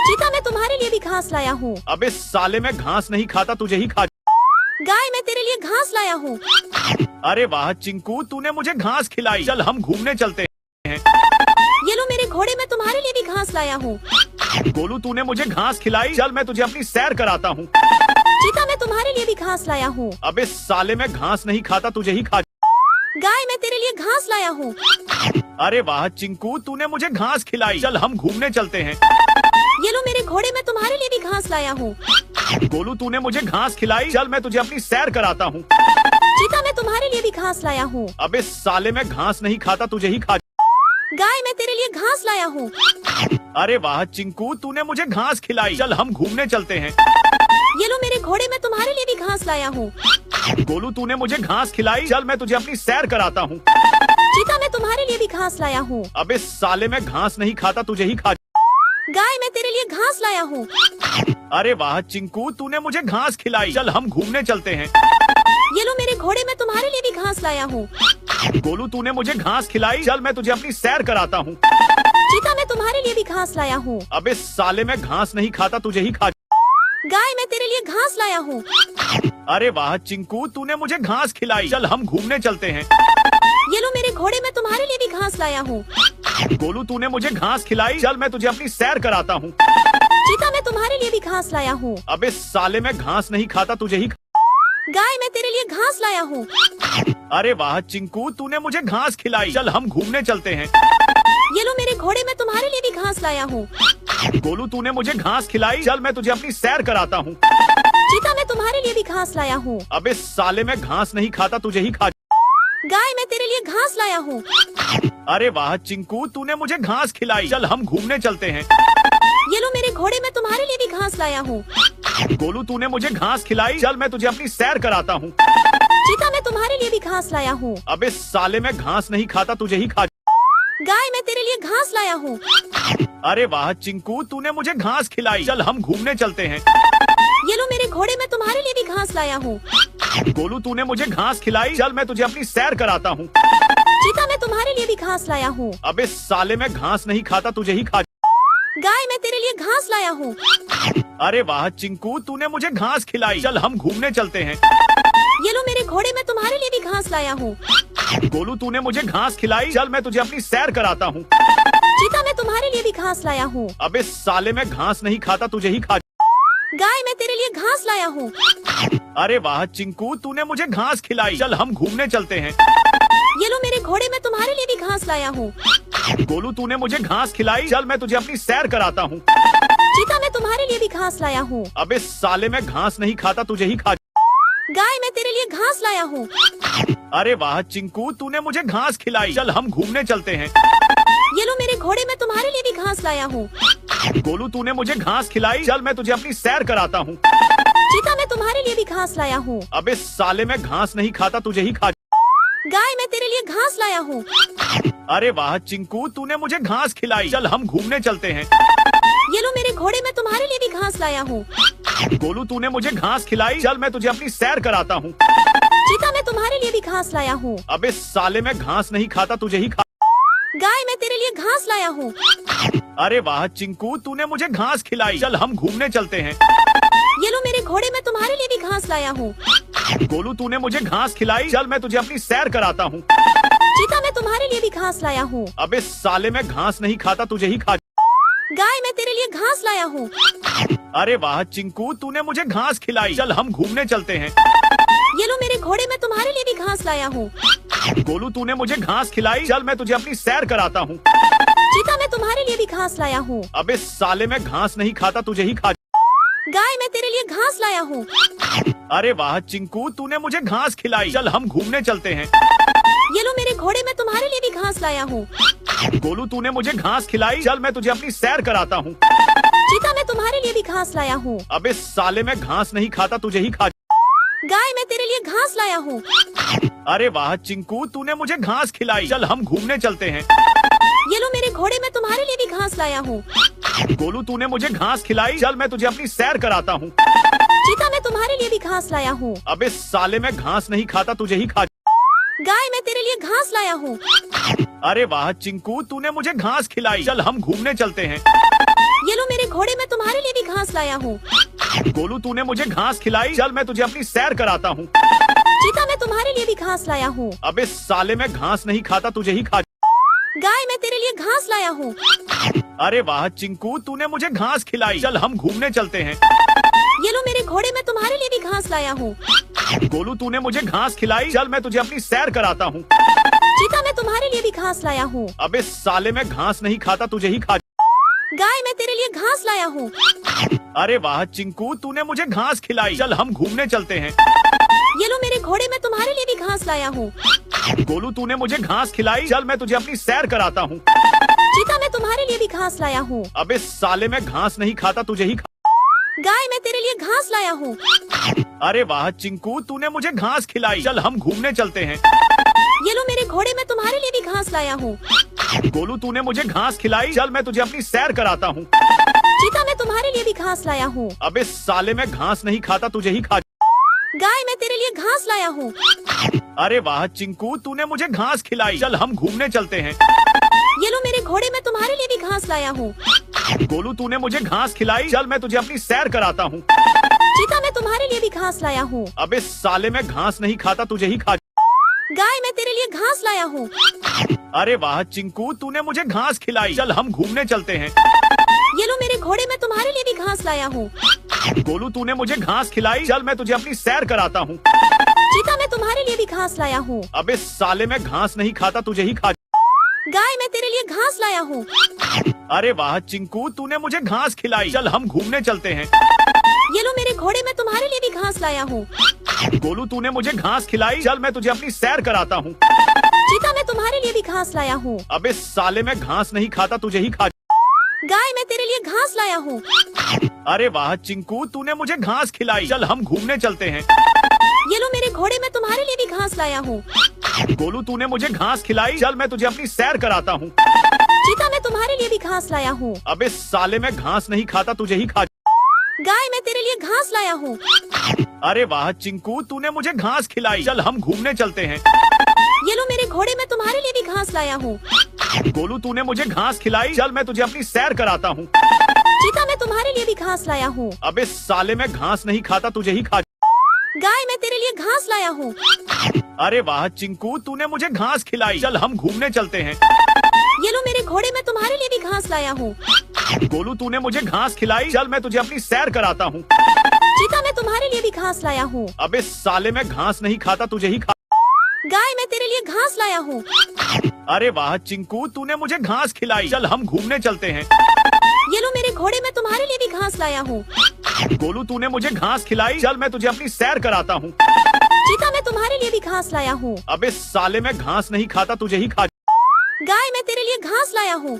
चीता, मैं तुम्हारे लिए भी घास लाया हूँ। अबे साले, मैं घास नहीं खाता, तुझे ही खा। गाय, मैं तेरे लिए घास लाया हूँ। अरे वाह चिंकू, तूने मुझे घास खिलाई। चल हम घूमने चलते हैं। ये लो मेरे घोड़े, मैं तुम्हारे लिए भी घास लाया हूँ। गोलू, तूने मुझे घास खिलाई। चल मैं तुझे अपनी सैर कराता हूँ। चीता, मैं तुम्हारे लिए भी घास लाया हूँ। अबे साले, मैं घास नहीं खाता, तुझे ही खा। गाय, मैं तेरे लिए घास लाया हूँ। अरे वाह चिंकू, तूने मुझे घास खिलाई। चल हम घूमने चलते हैं। ये लो मेरे घोड़े, मैं तुम्हारे लिए भी घास लाया हूँ। गोलू, तूने मुझे घास खिलाई। चल मैं तुझे अपनी सैर कराता हूँ। चीता, मैं तुम्हारे लिए भी घास लाया हूँ। अबे साले, मैं घास नहीं खाता, तुझे ही खा। गाय, मैं तेरे लिए घास लाया हूँ। अरे वाह चिंकू, तूने मुझे घास खिलाई। चल हम घूमने चलते हैं। ये लो मेरे घोड़े, मैं तुम्हारे लिए भी घास लाया हूँ। गोलू, तूने मुझे घास खिलाई। चल मैं तुझे अपनी सैर कराता हूँ। चीता, मैं तुम्हारे लिए भी घास लाया हूँ। अबे साले, मैं घास नहीं खाता, तुझे ही खा। गाय, मैं तेरे लिए घास लाया हूँ। अरे वाह चिंकू, तूने मुझे घास खिलाई। चल हम घूमने चलते हैं। ये लो मेरे घोड़े, मैं तुम्हारे लिए भी घास लाया हूँ। गोलू, तूने मुझे घास खिलाई। चल मैं तुझे अपनी सैर कराता हूँ। चीता, मैं तुम्हारे लिए भी घास लाया हूँ। अबे साले, मैं घास नहीं खाता, तुझे ही खा। गाय, मैं तेरे लिए घास लाया हूँ। अरे वाह चिंकू, तूने मुझे घास खिलाई। चल हम घूमने चलते हैं। ये लो मेरे घोड़े, मैं तुम्हारे लिए भी घास लाया हूँ। गोलू, तूने मुझे घास खिलाई। चल मैं तुझे अपनी सैर कराता हूँ। चीता, मैं तुम्हारे लिए भी घास लाया हूँ। अबे साले, मैं घास नहीं खाता, तुझे ही खा। गाय, मैं तेरे लिए घास लाया हूँ। अरे वाह चिंकू, तूने मुझे घास खिलाई। चल हम घूमने चलते हैं। ये लो मेरे घोड़े, मैं तुम्हारे लिए भी घास लाया हूँ। गोलू, तूने मुझे घास खिलाई। चल मैं तुझे अपनी सैर कराता हूँ। चीता, मैं तुम्हारे लिए भी घास लाया हूँ। अबे साले, मैं घास नहीं खाता, तुझे ही खा। गाय, मैं तेरे लिए घास लाया हूँ। अरे वाह चिंकू, तूने मुझे घास खिलाई। चल हम घूमने चलते हैं। ये लो मेरे घोड़े, मैं तुम्हारे लिए भी घास लाया हूँ। गोलू, तूने मुझे घास खिलाई। चल मैं तुझे अपनी सैर कराता हूँ। चीता, मैं तुम्हारे लिए भी घास लाया हूँ। अबे साले, मैं घास नहीं खाता, तुझे ही खा। गाय, मैं तेरे लिए घास लाया हूँ। अरे वाह चिंकू, तूने मुझे घास खिलाई। चल हम घूमने चलते हैं। ये लो मेरे घोड़े, मैं तुम्हारे लिए भी घास लाया हूँ। गोलू, तूने मुझे घास खिलाई। चल मैं तुझे अपनी सैर कराता हूँ। चीता, मैं तुम्हारे लिए भी घास लाया हूँ। अबे साले, मैं घास नहीं खाता, तुझे ही खा। गाय, मैं तेरे लिए घास लाया हूँ। अरे वाह चिंकू, तूने मुझे घास खिलाई। चल हम घूमने चलते हैं। ये लो मेरे घोड़े, मैं तुम्हारे लिए भी घास लाया हूँ। गोलू, तूने मुझे घास खिलाई। चल मैं तुझे अपनी सैर कराता हूँ। चीता, मैं तुम्हारे लिए भी घास लाया हूँ। अबे साले, मैं घास नहीं खाता, तुझे ही खा। गाय, मैं तेरे लिए घास लाया हूँ। अरे वाह चिंकू, तूने मुझे घास खिलाई। चल हम घूमने चलते हैं। ये लो मेरे घोड़े, मैं तुम्हारे लिए भी घास लाया हूँ। गोलू, तूने मुझे घास खिलाई। चल मैं तुझे अपनी सैर कराता हूँ। चीता, मैं तुम्हारे लिए भी घास लाया हूँ। अबे साले, मैं घास नहीं खाता, तुझे ही खा। गाय, मैं तेरे लिए घास लाया हूँ। अरे वाह चिंकू, तूने मुझे घास खिलाई। चल हम घूमने चलते हैं। ये लो मेरे घोड़े, मैं तुम्हारे लिए भी घास लाया हूँ। गोलू, तूने मुझे घास खिलाई। चल मैं तुझे अपनी सैर कराता हूँ। चीता, मैं तुम्हारे लिए भी घास लाया हूँ। अबे साले, मैं घास नहीं खाता, तुझे ही खा। गाय, मैं तेरे लिए घास लाया हूँ। अरे वाह चिंकू, तूने मुझे घास खिलाई। चल हम घूमने चलते हैं। ये लो मेरे घोड़े, मैं तुम्हारे लिए भी घास लाया हूँ। गोलू, तूने मुझे घास खिलाई। चल मैं तुझे अपनी सैर कराता हूँ। चीता, मैं तुम्हारे लिए भी घास लाया हूँ। अबे साले, मैं घास नहीं खाता, तुझे ही खा। गाय, मैं तेरे लिए घास लाया हूँ। अरे वाह चिंकू, तूने मुझे घास खिलाई। चल हम घूमने चलते हैं। ये लो मेरे घोड़े, मैं तुम्हारे लिए भी घास लाया हूँ। गोलू, तूने मुझे घास खिलाई। चल मैं तुझे अपनी सैर कराता हूँ। चीता, मैं तुम्हारे लिए भी घास लाया हूँ। अबे साले, मैं घास नहीं खाता, तुझे ही खा। गाय, मैं तेरे लिए घास लाया हूँ। अरे वाह चिंकू, तूने मुझे घास खिलाई। चल हम घूमने चलते हैं। ये लो मेरे घोड़े, मैं तुम्हारे लिए भी घास लाया हूँ। गोलू, तूने मुझे घास खिलाई। चल मैं तुझे अपनी सैर कराता हूँ। चीता, मैं तुम्हारे लिए भी घास लाया हूँ। अबे साले, मैं घास नहीं खाता, तुझे ही खा। गाय, मैं तेरे लिए घास लाया हूँ। अरे वाह चिंकू, तूने मुझे घास खिलाई। चल हम घूमने चलते हैं। ये लो मेरे घोड़े, मैं तुम्हारे लिए भी घास लाया हूँ। गोलू, तूने मुझे घास खिलाई। चल मैं तुझे अपनी सैर कराता हूँ। चीता, मैं तुम्हारे लिए भी घास लाया हूँ। अबे साले, मैं घास नहीं खाता, तुझे ही खा। गाय, मैं तेरे लिए घास लाया हूँ। अरे वाह चिंकू, तूने मुझे घास खिलाई। चल हम घूमने चलते हैं। ये लो मेरे घोड़े, मैं तुम्हारे लिए भी घास लाया हूँ। गोलू, तूने मुझे घास खिलाई। चल मैं तुझे अपनी सैर कराता हूँ। चीता, मैं तुम्हारे लिए भी घास लाया हूँ। अबे साले, मैं घास नहीं खाता, तुझे ही खा। गाय, मैं तेरे लिए घास लाया हूँ। अरे वाह चिंकू, तूने मुझे घास खिलाई। चल हम घूमने चलते हैं। ये लो मेरे घोड़े, मैं तुम्हारे लिए भी घास लाया हूँ। गोलू, तूने मुझे घास खिलाई। चल मैं तुझे अपनी सैर कराता हूँ। चीता, मैं तुम्हारे लिए भी घास लाया हूँ। अबे साले, मैं घास नहीं खाता, तुझे ही खा। गाय, मैं तेरे लिए घास लाया हूँ। अरे वाह चिंकू, तूने मुझे घास खिलाई। चल हम घूमने चलते हैं। ये लो मेरे घोड़े, मैं तुम्हारे लिए भी घास लाया हूँ। गोलू, तूने मुझे घास खिलाई। चल मैं तुझे अपनी सैर कराता हूँ। चीता, मैं तुम्हारे लिए भी घास लाया हूँ। अबे साले, मैं घास नहीं खाता, तुझे ही खा। गाय, मैं तेरे लिए घास लाया हूँ। अरे वाह चिंकू, तूने मुझे घास खिलाई। चल हम घूमने चलते हैं। ये लो मेरे घोड़े, मैं तुम्हारे लिए भी घास लाया हूँ। गोलू, तूने मुझे घास खिलाई। चल मैं तुझे अपनी सैर कराता हूँ। चीता, मैं तुम्हारे लिए भी घास लाया हूँ। अबे साले, मैं घास नहीं खाता, तुझे ही खा। गाय, मैं तेरे लिए घास लाया हूँ। अरे वाह चिंकू, तूने मुझे घास खिलाई। चल हम घूमने चलते हैं। ये लो मेरे घोड़े, मैं तुम्हारे लिए भी घास लाया हूँ। गोलू, तूने मुझे घास खिलाई। चल मैं तुझे अपनी सैर कराता हूँ। चीता, मैं तुम्हारे लिए भी घास लाया हूँ। अबे साले, मैं घास नहीं खाता, तुझे ही खा। गाय, मैं तेरे लिए घास लाया हूँ। अरे वाह चिंकू, तूने मुझे घास खिलाई। चल हम घूमने चलते हैं। ये लो मेरे घोड़े, मैं तुम्हारे लिए भी घास लाया हूँ। गोलू, तूने मुझे घास खिलाई। चल मैं तुझे अपनी सैर कराता हूँ। चीता, मैं तुम्हारे लिए भी घास लाया हूँ। अबे साले, मैं घास नहीं खाता, तुझे ही खा। गाय, मैं तेरे लिए घास लाया हूँ। अरे वाह चिंकू, तूने मुझे घास खिलाई। चल हम घूमने चलते हैं। ये लो मेरे घोड़े, मैं तुम्हारे लिए भी घास लाया हूँ। गोलू, तूने मुझे घास खिलाई। चल मैं तुझे अपनी सैर कराता हूँ। चीता, मैं तुम्हारे लिए भी घास लाया हूँ। अबे साले, मैं घास नहीं खाता, तुझे ही खा। गाय, मैं तेरे लिए घास लाया हूँ। अरे वाह चिंकू, तूने मुझे घास खिलाई। चल हम घूमने चलते हैं। ये लो मेरे घोड़े, मैं तुम्हारे लिए भी घास लाया हूँ। गोलू, तूने मुझे घास खिलाई। चल मैं तुझे अपनी सैर कराता हूँ। चीता, मैं तुम्हारे लिए भी घास लाया हूँ। अबे साले, मैं घास नहीं खाता, तुझे ही खा। गाय, मैं तेरे लिए घास लाया हूँ। अरे वाह चिंकू, तूने मुझे घास खिलाई। चल हम घूमने चलते हैं। ये लो मेरे घोड़े, मैं तुम्हारे लिए भी घास लाया हूँ। गोलू, तूने मुझे घास खिलाई। चल मैं तुझे अपनी सैर कराता हूँ। चीता, मैं तुम्हारे लिए भी घास लाया हूँ। अबे साले, मैं घास नहीं खाता, तुझे ही खा। गाय, मैं तेरे लिए घास लाया हूँ। अरे वाह चिंकू, तूने मुझे घास खिलाई। चल हम घूमने चलते हैं। ये लो मेरे घोड़े, मैं तुम्हारे लिए भी घास लाया हूँ। गोलू, तूने मुझे घास खिलाई। चल मैं तुझे अपनी सैर कराता हूँ। चीता, मैं तुम्हारे लिए भी घास लाया हूँ। अबे साले, मैं घास नहीं खाता, तुझे ही खा। गाय, मैं तेरे लिए घास लाया हूँ। अरे वाह चिंकू, तूने मुझे घास खिलाई। चल हम घूमने चलते हैं। ये लो मेरे घोड़े, मैं तुम्हारे लिए भी घास लाया हूँ। गोलू तूने मुझे घास खिलाई, चल मैं तुझे अपनी सैर कराता हूँ। चीता, मैं तुम्हारे लिए भी घास लाया हूँ। अबे साले, मैं घास नहीं खाता, तुझे ही खा। गाय, मैं तेरे लिए घास लाया हूँ। अरे वाह चिंकू, तूने मुझे घास खिलाई, चल हम घूमने चलते हैं। ये लो मेरे घोड़े, मैं तुम्हारे लिए भी घास लाया हूँ। गोलू तूने मुझे घास खिलाई, चल मैं तुझे अपनी सैर कराता हूँ। चीता, मैं तुम्हारे लिए भी घास लाया हूँ। अबे साले, मैं घास नहीं खाता, तुझे ही खा। गाय, मैं तेरे लिए घास लाया हूँ।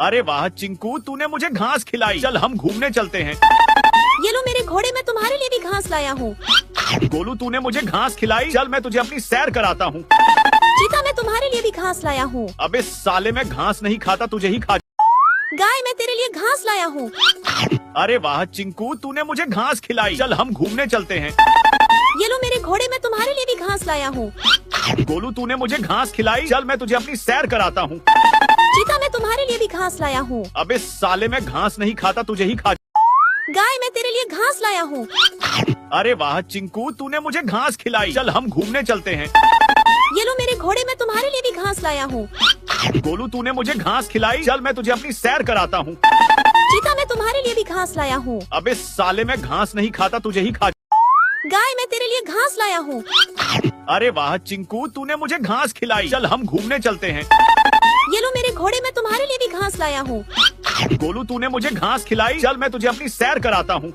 अरे वाह चिंकू, तूने मुझे घास खिलाई, चल हम घूमने चलते हैं। ये लो मेरे घोड़े, मैं तुम्हारे लिए भी घास लाया हूँ। गोलू तूने मुझे घास खिलाई, चल मैं तुझे अपनी सैर कराता हूँ। चीता, मैं तुम्हारे लिए भी घास लाया हूँ। अबे साले, मैं घास नहीं खाता, तुझे ही खा। गाय, मैं तेरे लिए घास लाया हूँ। अरे वाह चिंकू, तूने मुझे घास खिलाई, चल हम घूमने चलते हैं। ये लो मेरे घोड़े, मैं तुम्हारे लिए भी घास लाया हूँ। गोलू तूने मुझे घास खिलाई, चल मैं तुझे अपनी सैर कराता हूँ। चीता, मैं तुम्हारे लिए भी घास लाया हूँ। अबे साले, मैं घास नहीं खाता, तुझे ही खा। गाय, मैं तेरे लिए घास लाया हूँ। अरे वाह चिंकू, तूने मुझे घास खिलाई, चल हम घूमने चलते हैं। ये लो मेरे घोड़े, मैं तुम्हारे लिए भी घास लाया हूँ। गोलू तूने मुझे घास खिलाई, चल मैं तुझे अपनी सैर कराता हूँ। चीता, मैं तुम्हारे लिए भी घास लाया हूँ। अबे साले, मैं घास नहीं खाता, तुझे ही खा। गाय, मैं तेरे लिए घास लाया हूँ। अरे वाह चिंकू, तूने मुझे घास खिलाई, चल हम घूमने चलते हैं। ये लो मेरे घोड़े, मैं तुम्हारे लिए भी घास लाया हूँ। गोलू तूने मुझे घास खिलाई, चल मैं तुझे अपनी सैर कराता हूँ।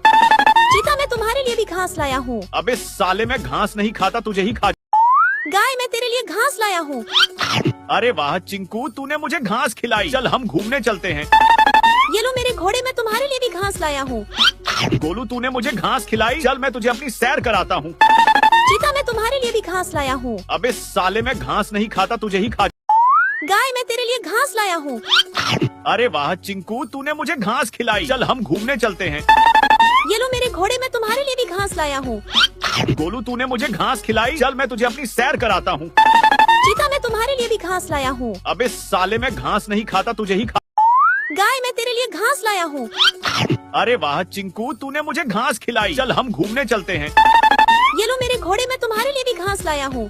चीता, मैं तुम्हारे लिए भी घास लाया हूँ। अबे साले, मैं घास नहीं खाता, तुझे ही खा। गाय, मैं तेरे लिए घास लाया हूँ। अरे वाह चिंकू, तूने मुझे घास खिलाई, चल हम घूमने चलते हैं। ये लो मेरे घोड़े, मैं तुम्हारे लिए भी घास लाया हूँ। गोलू तूने मुझे घास खिलाई, चल मैं तुझे अपनी सैर कराता हूँ। चीता, मैं तुम्हारे लिए भी घास लाया हूँ। अबे साले, मैं घास नहीं खाता, तुझे ही खा। गाय, मैं तेरे लिए घास लाया हूँ। अरे वाह चिंकू, तूने मुझे घास खिलाई, चल हम घूमने चलते हैं। ये लो मेरे घोड़े, मैं तुम्हारे लिए भी घास लाया हूँ। गोलू तूने मुझे घास खिलाई, चल मैं तुझे अपनी सैर कराता हूँ। चीता, मैं तुम्हारे लिए भी घास लाया हूँ। अबे साले, मैं घास नहीं खाता, तुझे ही खा। गाय, मैं तेरे लिए घास लाया हूँ। अरे वाह चिंकू, तूने मुझे घास खिलाई, चल हम घूमने चलते हैं। ये लो मेरे घोड़े, मैं तुम्हारे लिए भी घास लाया हूँ।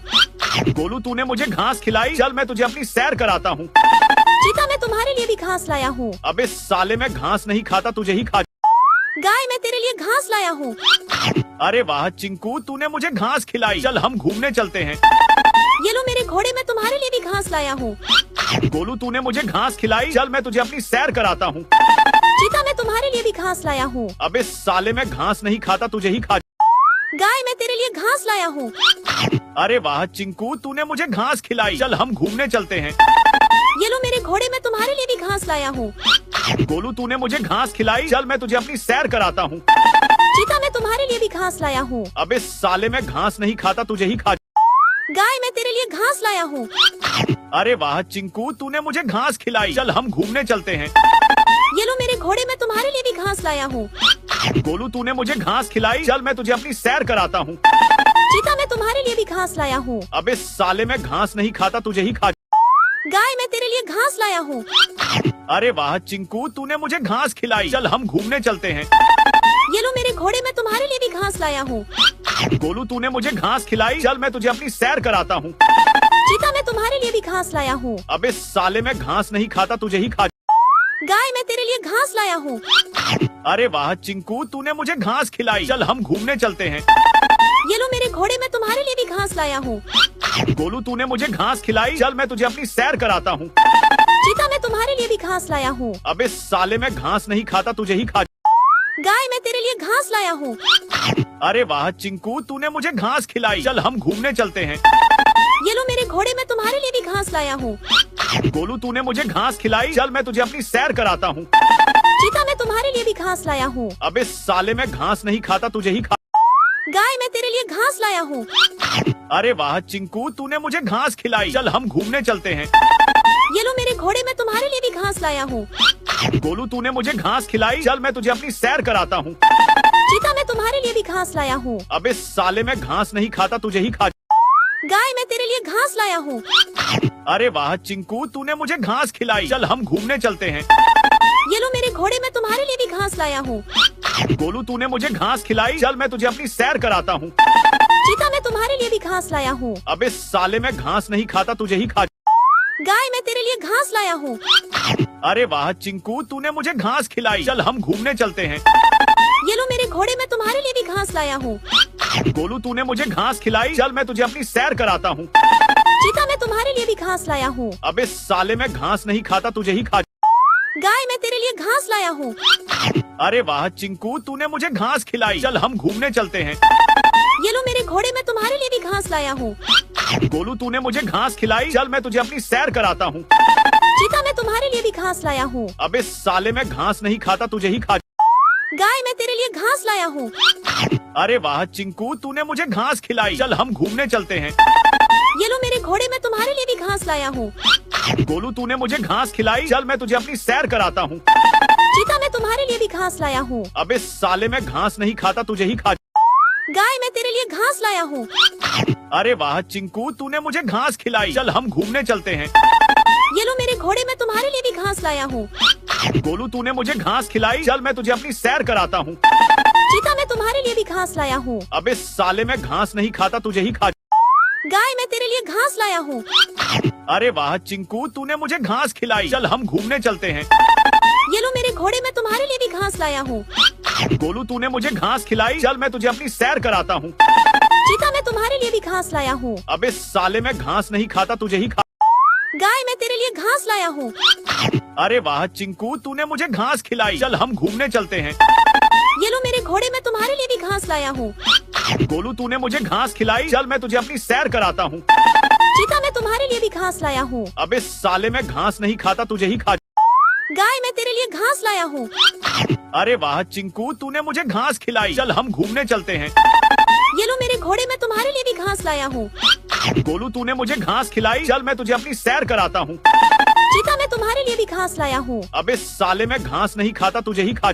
गोलू तूने मुझे घास खिलाई, चल मैं तुझे अपनी सैर कराता हूँ। चीता, मैं तुम्हारे लिए भी घास लाया हूँ। अबे साले, मैं घास नहीं खाता, तुझे ही खा। गाय, मैं तेरे लिए घास लाया हूँ। अरे वाह चिंकू, तूने मुझे घास खिलाई, चल हम घूमने चलते हैं। ये लो मेरे घोड़े, मैं तुम्हारे लिए भी घास लाया हूँ। गोलू तूने मुझे घास खिलाई, चल मैं तुझे अपनी सैर कराता हूँ। चीता, मैं तुम्हारे लिए भी घास लाया हूँ। अबे साले, मैं घास नहीं खाता, तुझे ही खा। गाय, मैं तेरे लिए घास लाया हूँ। अरे वाह चिंकू, तूने मुझे घास खिलाई, चल हम घूमने चलते हैं। ये लो मेरे घोड़े, मैं तुम्हारे लिए भी घास लाया हूँ। गोलू तूने मुझे घास खिलाई, चल मैं तुझे अपनी सैर कराता हूँ। चीता, मैं तुम्हारे लिए भी घास लाया हूँ। अबे साले, मैं घास नहीं खाता, तुझे ही खा। गाय, मैं तेरे लिए घास लाया हूँ। अरे वाह चिंकू, तूने मुझे घास खिलाई, चल हम घूमने चलते हैं। ये लो मेरे घोड़े, मैं तुम्हारे लिए भी घास लाया हूँ। गोलू तूने मुझे घास खिलाई, चल मैं तुझे अपनी सैर कराता हूँ। चीता, मैं तुम्हारे लिए भी घास लाया हूँ। अबे साले, मैं घास नहीं खाता, तुझे ही खा। गाय, मैं तेरे लिए घास लाया हूँ। अरे वाह चिंकू, तूने मुझे घास खिलाई, चल हम घूमने चलते हैं। ये लो मेरे घोड़े, मैं तुम्हारे लिए भी घास लाया हूँ। गोलू तूने मुझे घास खिलाई, चल मैं तुझे अपनी सैर कराता हूँ। चीता, मैं तुम्हारे लिए भी घास लाया हूँ। अबे साले, मैं घास नहीं खाता, तुझे ही खा। गाय, मैं तेरे लिए घास लाया हूँ। अरे वाह चिंकू, तूने मुझे घास खिलाई, चल हम घूमने चलते हैं। ये लो मेरे घोड़े, मैं तुम्हारे लिए भी घास लाया हूँ। गोलू तूने मुझे घास खिलाई, चल मैं तुझे अपनी सैर कराता हूँ। चीता, मैं तुम्हारे लिए भी घास लाया हूँ। अबे साले, मैं घास नहीं खाता, तुझे ही खा। गाय, मैं तेरे लिए घास लाया हूँ। अरे वाह चिंकू, तूने मुझे घास खिलाई, चल हम घूमने चलते हैं। ये लो मेरे घोड़े, मैं तुम्हारे लिए भी घास लाया हूँ। गोलू तूने मुझे घास खिलाई, चल मैं तुझे अपनी सैर कराता हूँ। चीता, मैं तुम्हारे लिए भी घास लाया हूँ। अबे साले, मैं घास नहीं खाता, तुझे ही खा। गाय, मैं तेरे लिए घास लाया हूँ। अरे वाह चिंकू, तूने मुझे घास खिलाई, चल हम घूमने चलते हैं। ये लो मेरे घोड़े, मैं तुम्हारे लिए भी घास लाया हूँ। गोलू तूने मुझे घास खिलाई, चल मैं तुझे अपनी सैर कराता हूँ। चीता, मैं तुम्हारे लिए भी घास लाया हूँ। अबे साले, मैं घास नहीं खाता, तुझे ही खा। गाय, मैं तेरे लिए घास लाया हूँ। अरे वाह चिंकू, तूने मुझे घास खिलाई, चल हम घूमने चलते हैं। ये लो मेरे घोड़े, मैं तुम्हारे लिए भी घास लाया हूँ। गोलू तूने मुझे घास खिलाई, चल मैं तुझे अपनी सैर कराता हूँ। चीता, मैं तुम्हारे लिए भी घास लाया हूँ। अबे साले, मैं घास नहीं खाता, तुझे ही खा। गाय मैं तेरे लिए घास लाया हूँ। अरे वाह चिंकू, तूने मुझे घास खिलाई। चल हम घूमने चलते हैं। ये लो मेरे घोड़े, मैं तुम्हारे लिए भी घास लाया हूँ। गोलू, तूने मुझे घास खिलाई। चल मैं तुझे अपनी सैर कराता हूँ। चीता मैं तुम्हारे लिए भी घास लाया हूँ। अबे साले, मैं घास नहीं खाता, तुझे ही खा। गाय मैं तेरे लिए घास लाया हूँ। अरे वाह चिंकू, तूने मुझे घास खिलाई। चल हम घूमने चलते हैं। ये लो मेरे घोड़े, मैं तुम्हारे लिए भी घास लाया हूँ। गोलू, तूने मुझे घास खिलाई। चल मैं तुझे अपनी सैर कराता हूँ। चीता मैं तुम्हारे लिए भी घास लाया हूँ। अबे साले, मैं घास नहीं खाता, तुझे ही खा। गाय मैं तेरे लिए घास लाया हूँ। अरे वाह चिंकू, तूने मुझे घास खिलाई। चल हम घूमने चलते हैं। ये लो मेरे घोड़े, मैं तुम्हारे लिए भी घास लाया हूँ। गोलू, तूने मुझे घास खिलाई। चल मैं तुझे अपनी सैर कराता हूँ। चीता मैं तुम्हारे लिए भी घास लाया हूँ। अबे साले, मैं घास नहीं खाता, तुझे ही खा। गाय मैं तेरे लिए घास लाया हूँ। अरे वाह चिंकू, तूने मुझे घास खिलाई। चल हम घूमने चलते हैं। ये लो मेरे घोड़े, मैं तुम्हारे लिए भी घास लाया हूँ। गोलू, तूने मुझे घास खिलाई। चल मैं तुझे अपनी सैर कराता हूँ। चीता मैं तुम्हारे लिए भी घास लाया हूँ। अबे साले, मैं घास नहीं खाता, तुझे ही खा। गाय मैं तेरे लिए घास लाया हूँ। अरे वाह चिंकू, तूने मुझे घास खिलाई। चल हम घूमने चलते हैं। ये लो मेरे घोड़े, मैं तुम्हारे लिए भी घास लाया हूँ। गोलू, तूने मुझे घास खिलाई। चल मैं तुझे अपनी सैर कराता हूँ। चीता मैं तुम्हारे लिए भी घास लाया हूँ। अबे साले, मैं घास नहीं खाता, तुझे ही खा। गाय मैं तेरे लिए घास लाया हूँ। अरे वाह चिंकू, तूने मुझे घास खिलाई। चल हम घूमने चलते हैं। ये लो मेरे घोड़े, मैं तुम्हारे लिए भी घास लाया हूँ। गोलू, तूने मुझे घास खिलाई। चल मैं तुझे अपनी सैर कराता हूँ। चीता मैं तुम्हारे लिए भी घास लाया हूँ। अबे साले, मैं घास नहीं खाता, तुझे ही खा। गाय मैं तेरे लिए घास लाया हूँ। अरे वाह चिंकू, तूने मुझे घास खिलाई। चल हम घूमने चलते हैं। ये लो मेरे घोड़े, मैं तुम्हारे लिए भी घास लाया हूँ। गोलू, तूने मुझे घास खिलाई। चल मैं तुझे अपनी सैर कराता हूँ। चीता मैं तुम्हारे लिए भी घास लाया हूँ। अबे साले, मैं घास नहीं खाता, तुझे ही खा।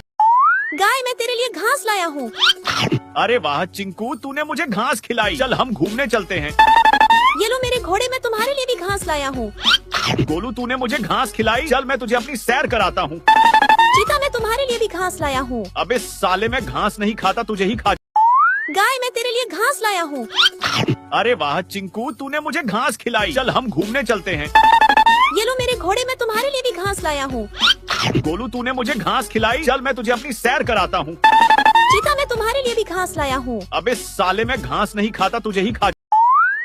गाय मैं तेरे लिए घास लाया हूँ। अरे वाह चिंकू, तूने मुझे घास खिलाई। चल हम घूमने चलते हैं। ये लो मेरे घोड़े, मैं तुम्हारे लिए भी घास लाया हूँ। गोलू, तूने मुझे घास खिलाई। चल मैं तुझे अपनी सैर कराता हूँ। चीता मैं तुम्हारे लिए भी घास लाया हूँ। अबे साले, मैं घास नहीं खाता, तुझे ही खा। गाय मैं तेरे लिए घास लाया हूँ। अरे वाह चिंकू, तूने मुझे घास खिलाई। चल हम घूमने चलते हैं। ये लो मेरे घोड़े, मैं तुम्हारे लिए भी घास लाया हूँ। गोलू, तूने मुझे घास खिलाई। चल मैं तुझे अपनी सैर कराता हूँ। चीता मैं तुम्हारे लिए भी घास लाया हूँ। अबे साले, मैं घास नहीं खाता, तुझे ही खा।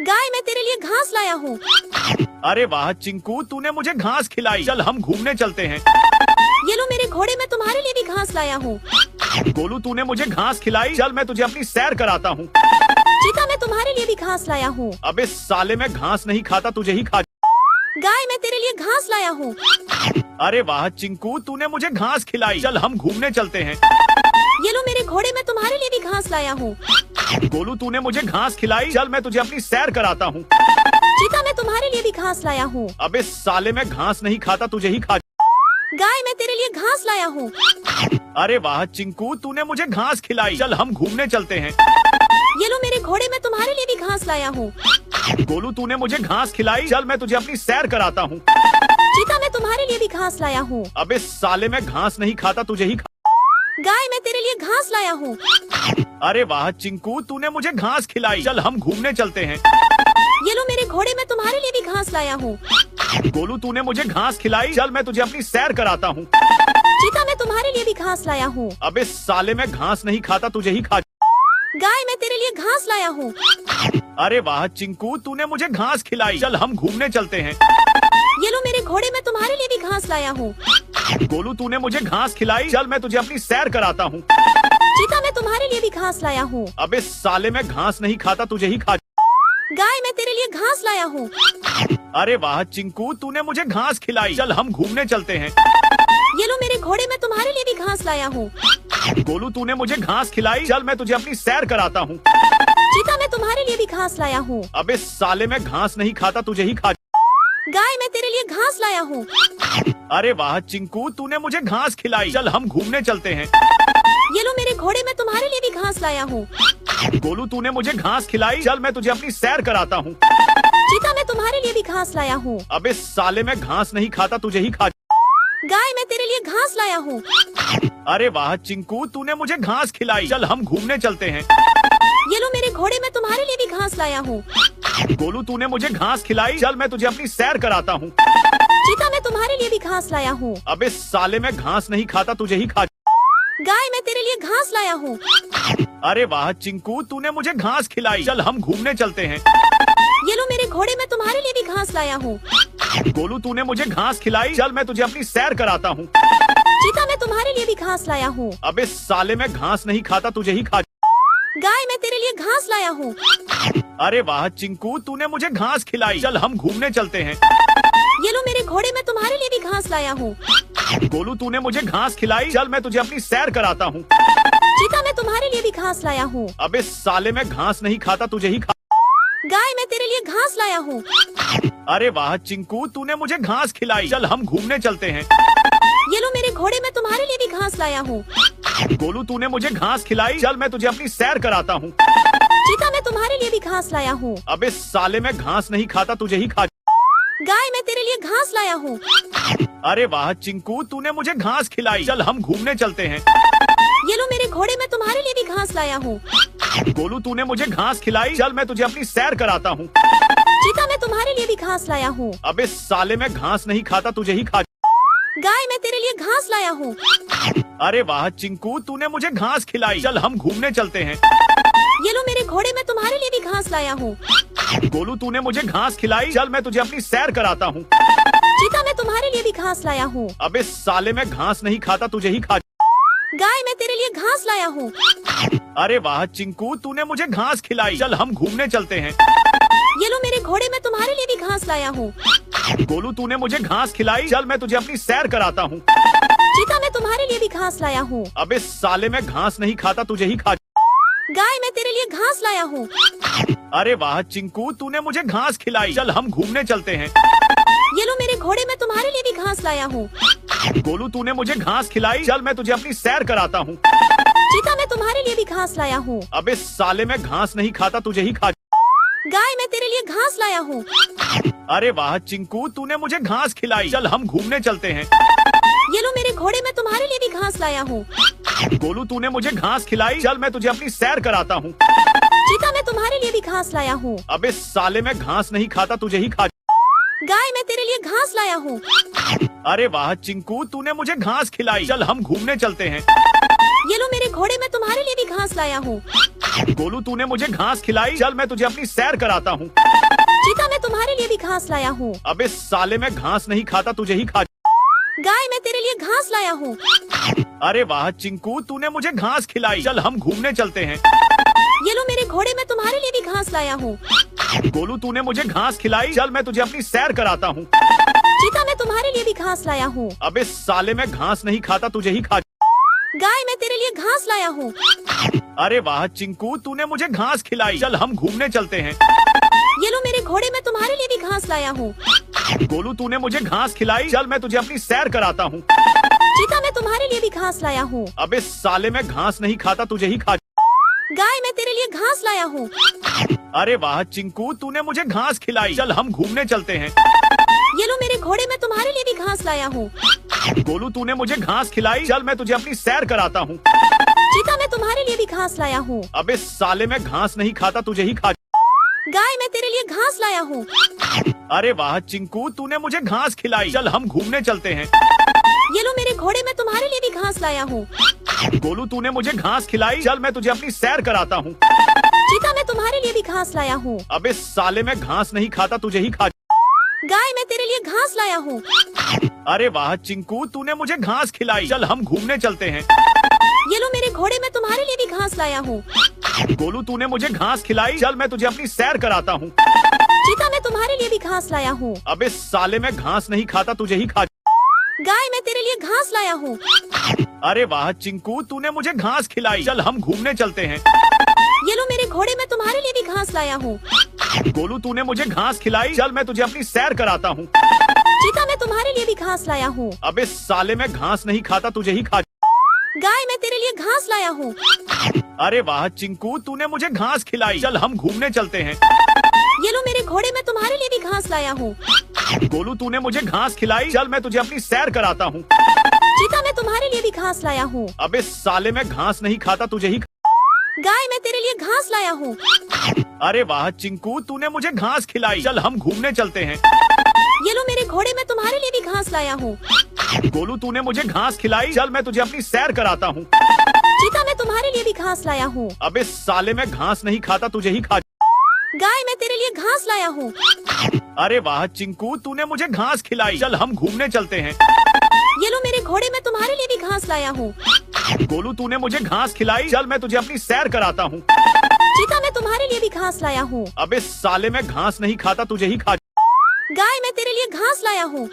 गाय मैं तेरे लिए घास लाया हूँ। अरे वाह चिंकू, तूने मुझे घास खिलाई। चल हम घूमने चलते हैं। ये लो मेरे घोड़े, मैं तुम्हारे लिए भी घास लाया हूँ। गोलू, तूने मुझे घास खिलाई। चल मैं तुझे अपनी सैर कराता हूँ। चीता मैं तुम्हारे लिए भी घास लाया हूँ। अबे साले, मैं घास नहीं खाता, तुझे ही खा। गाय मैं तेरे लिए घास लाया हूँ। अरे वाह चिंकू, तूने मुझे घास खिलाई। चल हम घूमने चलते हैं। ये लो मेरे घोड़े, मैं तुम्हारे लिए भी घास लाया हूँ। गोलू, तूने मुझे घास खिलाई। चल मैं तुझे अपनी सैर कराता हूँ। चीता मैं तुम्हारे लिए भी घास लाया हूँ। अबे साले, मैं घास नहीं खाता, तुझे ही खा। गाय मैं तेरे लिए घास लाया हूँ। अरे वाह चिंकू, तूने मुझे घास खिलाई। चल हम घूमने चलते हैं। ये लो मेरे घोड़े, मैं तुम्हारे लिए भी घास लाया हूँ। गोलू, तूने मुझे घास खिलाई। चल मैं तुझे अपनी सैर कराता हूँ। चीता मैं तुम्हारे लिए भी घास लाया हूँ। अबे साले, मैं घास नहीं खाता, तुझे ही खा। गाय मैं तेरे लिए घास लाया हूँ। अरे वाह चिंकू, तूने मुझे घास खिलाई। चल हम घूमने चलते हैं। ये लो मेरे घोड़े, मैं तुम्हारे लिए भी घास लाया हूँ। गोलू, तूने मुझे घास खिलाई। चल मैं तुझे अपनी सैर कराता हूँ। चीता मैं तुम्हारे लिए भी घास लाया हूँ। अबे साले, मैं घास नहीं खाता, तुझे ही खा। गाय मैं तेरे लिए घास लाया हूँ। अरे वाह चिंकू, तूने मुझे घास खिलाई। चल हम घूमने चलते हैं। ये लो मेरे घोड़े, मैं तुम्हारे लिए भी घास लाया हूँ। गोलू, तूने मुझे घास खिलाई। चल मैं तुझे अपनी सैर कराता हूँ। चीता मैं तुम्हारे लिए भी घास लाया हूँ। अबे साले, मैं घास नहीं खाता, तुझे ही खा। गाय मैं तेरे लिए घास लाया हूँ। अरे वाह चिंकू, तूने मुझे घास खिलाई। चल हम घूमने चलते हैं। ये लो मेरे घोड़े, मैं तुम्हारे लिए भी घास लाया हूँ। गोलू, तूने मुझे घास खिलाई। चल मैं तुझे अपनी सैर कराता हूँ। चीता मैं तुम्हारे लिए भी घास लाया हूँ। अबे साले, मैं घास नहीं खाता, तुझे ही खा। गाय मैं तेरे लिए घास लाया हूँ। अरे वाह चिंकू, तूने मुझे घास खिलाई। चल हम घूमने चलते हैं। ये लो मेरे घोड़े, मैं तुम्हारे लिए भी घास लाया हूँ। गोलू, तूने मुझे घास खिलाई। चल मैं तुझे अपनी सैर कराता हूँ। चीता मैं तुम्हारे लिए भी घास लाया हूँ। अबे साले, मैं घास नहीं खाता, तुझे ही खा। गाय मैं तेरे लिए घास लाया हूँ। अरे वाह चिंकू, तूने मुझे घास खिलाई। चल हम घूमने चलते हैं। ये लो मेरे घोड़े, मैं तुम्हारे लिए भी घास लाया हूँ। गोलू, तूने मुझे घास खिलाई। चल मैं तुझे अपनी सैर कराता हूँ। चीता, मैं तुम्हारे लिए भी घास लाया हूँ। अबे साले, मैं घास नहीं खाता, तुझे ही खा। गाय, मैं तेरे लिए घास लाया हूँ। अरे वाह चिंकू, तूने मुझे घास खिलाई। चल हम घूमने चलते हैं। ये लो मेरे घोड़े, मैं तुम्हारे लिए भी घास लाया हूँ। गोलू, तूने मुझे घास खिलाई। चल मैं तुझे अपनी सैर कराता हूँ। चीता, मैं तुम्हारे लिए भी घास लाया हूँ। अबे साले, मैं घास नहीं खाता, तुझे ही खा। गाय, मैं तेरे लिए घास लाया हूँ। अरे वाह चिंकू, तूने मुझे घास खिलाई। चल हम घूमने चलते हैं। ये लो मेरे घोड़े, मैं तुम्हारे लिए भी घास लाया हूँ। गोलू, तूने मुझे घास खिलाई। चल मैं तुझे अपनी सैर कराता हूँ। चीता, मैं तुम्हारे लिए भी घास लाया हूँ। अबे साले, मैं घास नहीं खाता, तुझे ही खा। गाय, मैं तेरे लिए घास लाया हूँ। अरे वाह चिंकू, तूने मुझे घास खिलाई। चल हम घूमने चलते हैं। ये लो मेरे घोड़े, मैं तुम्हारे लिए भी घास लाया हूँ। गोलू, तूने मुझे घास खिलाई। चल मैं तुझे अपनी सैर कराता हूँ। चीता, मैं तुम्हारे लिए भी घास लाया हूँ। अबे साले, मैं घास नहीं खाता, तुझे ही खा। गाय, मैं तेरे लिए घास लाया हूँ। अरे वाह चिंकू, तूने मुझे घास खिलाई। चल हम घूमने चलते हैं। ये लो मेरे घोड़े, मैं तुम्हारे लिए भी घास लाया हूँ। गोलू, तूने मुझे घास खिलाई। चल मैं तुझे अपनी सैर कराता हूँ। चीता, मैं तुम्हारे लिए भी घास लाया हूँ। अबे साले, मैं घास नहीं खाता, तुझे ही खा। गाय, मैं तेरे लिए घास लाया हूँ। अरे वाह चिंकू, तूने मुझे घास खिलाई। चल हम घूमने चलते हैं। ये लो मेरे घोड़े, मैं तुम्हारे लिए भी घास लाया हूँ। गोलू, तूने मुझे घास खिलाई। चल मैं तुझे अपनी सैर कराता हूँ। चीता, मैं तुम्हारे लिए भी घास लाया हूँ। अबे साले, मैं घास नहीं खाता, तुझे ही खा। गाय, मैं तेरे लिए घास लाया हूँ। अरे वाह चिंकू, तूने मुझे घास खिलाई। चल हम घूमने चलते हैं। ये लो मेरे घोड़े, मैं तुम्हारे लिए भी घास लाया हूँ। गोलू, तूने मुझे घास खिलाई। चल मैं तुझे अपनी सैर कराता हूँ। चीता, मैं तुम्हारे लिए भी घास लाया हूँ। अबे साले, मैं घास नहीं खाता, तुझे ही खा। गाय, मैं तेरे लिए घास लाया हूँ। अरे वाह चिंकू, तूने मुझे घास खिलाई। चल हम घूमने चलते हैं। ये लो मेरे घोड़े, मैं तुम्हारे लिए भी घास लाया हूँ। गोलू, तूने मुझे घास खिलाई। चल मैं तुझे अपनी सैर कराता हूँ। चीता, मैं तुम्हारे लिए भी घास लाया हूँ। अबे साले, मैं घास नहीं खाता, तुझे ही खा। गाय, मैं तेरे लिए घास लाया हूँ। अरे वाह चिंकू, तूने मुझे घास खिलाई। चल हम घूमने चलते हैं। ये लो मेरे घोड़े, मैं तुम्हारे लिए भी घास लाया हूँ। गोलू, तूने मुझे घास खिलाई। चल मैं तुझे अपनी सैर कराता हूँ। चीता, मैं तुम्हारे लिए भी घास लाया हूँ। अबे साले, मैं घास नहीं खाता, तुझे ही खा। गाय, मैं तेरे लिए घास लाया हूँ। अरे वाह चिंकू, तूने मुझे घास खिलाई। चल हम घूमने चलते हैं। ये लो मेरे घोड़े, मैं तुम्हारे लिए भी घास लाया हूँ। गोलू, तूने मुझे घास खिलाई। चल मैं तुझे अपनी सैर कराता हूँ। चीता, मैं तुम्हारे लिए भी घास लाया हूँ। अबे साले, मैं घास नहीं खाता, तुझे ही खा। गाय, मैं तेरे लिए घास लाया हूँ। अरे वाह चिंकू, तूने मुझे घास खिलाई। चल हम घूमने चलते हैं। ये लो मेरे घोड़े, मैं तुम्हारे लिए भी घास लाया हूँ। गोलू, तूने मुझे घास खिलाई। चल मैं तुझे अपनी सैर कराता हूँ। चीता, मैं तुम्हारे लिए भी घास लाया हूँ। अबे साले, मैं घास नहीं खाता, तुझे ही खा। गाय, मैं तेरे लिए घास लाया हूँ। अरे वाह चिंकू, तूने मुझे घास खिलाई। चल हम घूमने चलते हैं। ये लो मेरे घोड़े, मैं तुम्हारे लिए भी घास लाया हूँ। गोलू, तूने मुझे घास खिलाई। चल मैं तुझे अपनी सैर कराता हूँ। चीता, मैं तुम्हारे लिए भी घास लाया हूँ। अबे साले, मैं घास नहीं खाता, तुझे ही खा। गाय, मैं तेरे लिए घास लाया हूँ। अरे वाह चिंकू, तूने मुझे घास खिलाई। चल हम घूमने चलते हैं। ये लो मेरे घोड़े, मैं तुम्हारे लिए भी घास लाया हूँ। गोलू, तूने मुझे घास खिलाई। चल मैं तुझे अपनी सैर कराता हूँ। चीता, मैं तुम्हारे लिए भी घास लाया हूँ। अबे साले, मैं घास नहीं खाता, तुझे ही खा। गाय, मैं तेरे लिए घास लाया हूँ। अरे वाह चिंकू, तूने मुझे घास खिलाई। चल हम घूमने चलते हैं। ये लो मेरे घोड़े, मैं तुम्हारे लिए भी घास लाया हूँ। गोलू, तूने मुझे घास खिलाई। चल मैं तुझे अपनी सैर कराता हूँ। चीता, मैं तुम्हारे लिए भी घास लाया हूँ। अबे साले, मैं घास नहीं खाता, तुझे ही खा। गाय, मैं तेरे लिए घास लाया हूँ। अरे वाह चिंकू, तूने मुझे घास खिलाई। चल हम घूमने चलते हैं। ये लो मेरे घोड़े, मैं तुम्हारे लिए भी घास लाया हूँ। गोलू, तूने मुझे घास खिलाई। चल मैं तुझे अपनी सैर कराता हूँ। चीता, मैं तुम्हारे लिए भी घास लाया हूँ। अबे साले, मैं घास नहीं खाता, तुझे ही खा। गाय, मैं तेरे लिए घास लाया हूँ। अरे वाह चिंकू, तूने मुझे घास खिलाई। चल हम घूमने चलते हैं। ये लो मेरे घोड़े, मैं तुम्हारे लिए भी घास लाया हूँ। गोलू, तूने मुझे घास खिलाई। चल मैं तुझे अपनी सैर कराता हूँ। चीता, मैं तुम्हारे लिए भी घास लाया हूँ। अबे साले, मैं घास नहीं खाता, तुझे ही खा। गाय, मैं तेरे लिए घास लाया हूँ। अरे वाह चिंकू, तूने मुझे घास खिलाई। चल हम घूमने चलते हैं। ये लो मेरे घोड़े, मैं तुम्हारे लिए भी घास लाया हूँ। गोलू, तूने मुझे घास खिलाई। चल मैं तुझे अपनी सैर कराता हूँ। चीता, मैं तुम्हारे लिए भी घास लाया हूँ। अबे साले, मैं घास नहीं खाता, तुझे ही खा। गाय, मैं तेरे लिए घास लाया हूँ। अरे वाह चिंकू, तूने मुझे घास खिलाई। चल हम घूमने चलते हैं। ये लो मेरे घोड़े मैं तुम्हारे लिए भी घास लाया हूँ। गोलू तूने मुझे घास खिलाई, चल मैं तुझे अपनी सैर कराता हूँ। चीता मैं तुम्हारे लिए भी घास लाया हूँ। अबे साले मैं घास नहीं खाता, तुझे ही खा। गाय मैं तेरे लिए घास लाया हूँ। अरे वाह चिंकू, तूने मुझे घास खिलाई, चल हम घूमने चलते हैं। ये लो मेरे घोड़े मैं तुम्हारे लिए भी घास लाया हूँ। गोलू तूने मुझे घास खिलाई, चल मैं तुझे अपनी सैर कराता हूँ। चीता मैं तुम्हारे लिए भी घास लाया हूँ। अबे साले मैं घास नहीं खाता, तुझे ही खा। गाय मैं तेरे लिए घास लाया हूँ।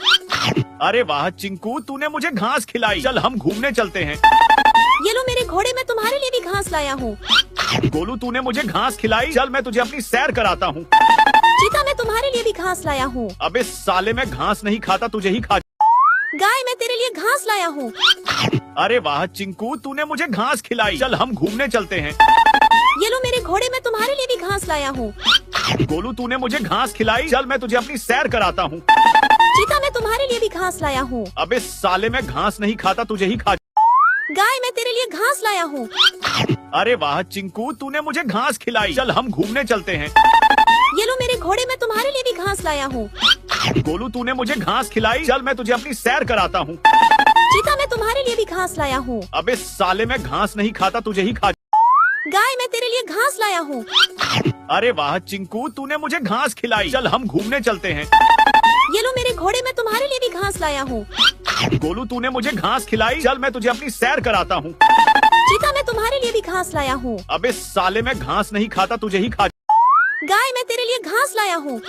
अरे वाह चिंकू, तूने मुझे घास खिलाई, चल हम घूमने चलते हैं। ये लो मेरे घोड़े मैं तुम्हारे लिए भी घास लाया हूँ। गोलू तूने मुझे घास खिलाई, चल मैं तुझे अपनी सैर कराता हूँ। चीता मैं तुम्हारे लिए भी घास लाया हूँ। अबे साले मैं घास नहीं खाता, तुझे ही खा। गाय मैं तेरे लिए घास लाया हूँ। अरे वाह चिंकू, तूने मुझे घास खिलाई, चल हम घूमने चलते हैं। ये लो मेरे घोड़े मैं तुम्हारे लिए भी घास लाया हूँ। गोलू तूने मुझे घास खिलाई, चल मैं तुझे अपनी सैर कराता हूँ। चीता मैं तुम्हारे लिए भी घास लाया हूँ। अबे साले मैं घास नहीं खाता, तुझे ही खा। गाय मैं तेरे लिए घास लाया हूँ। अरे वाह चिंकू, तूने मुझे घास खिलाई, चल हम घूमने चलते हैं। ये लो मेरे घोड़े मैं तुम्हारे लिए भी घास लाया हूँ। गोलू तूने मुझे घास खिलाई, चल मैं तुझे अपनी सैर कराता हूँ। चीता मैं तुम्हारे लिए भी घास लाया हूँ। अबे साले मैं घास नहीं खाता, तुझे ही खा। गाय मैं तेरे लिए घास लाया हूँ। अरे वाह चिंकू, तूने मुझे घास खिलाई, चल हम घूमने चलते हैं। ये लो मेरे घोड़े मैं तुम्हारे लिए भी घास लाया हूँ। गोलू तूने मुझे घास खिलाई, चल मैं तुझे अपनी सैर कराता हूँ। चीता मैं तुम्हारे लिए भी घास लाया हूँ। अबे साले मैं घास नहीं खाता, तुझे ही खा। गाय मैं तेरे लिए घास लाया हूँ।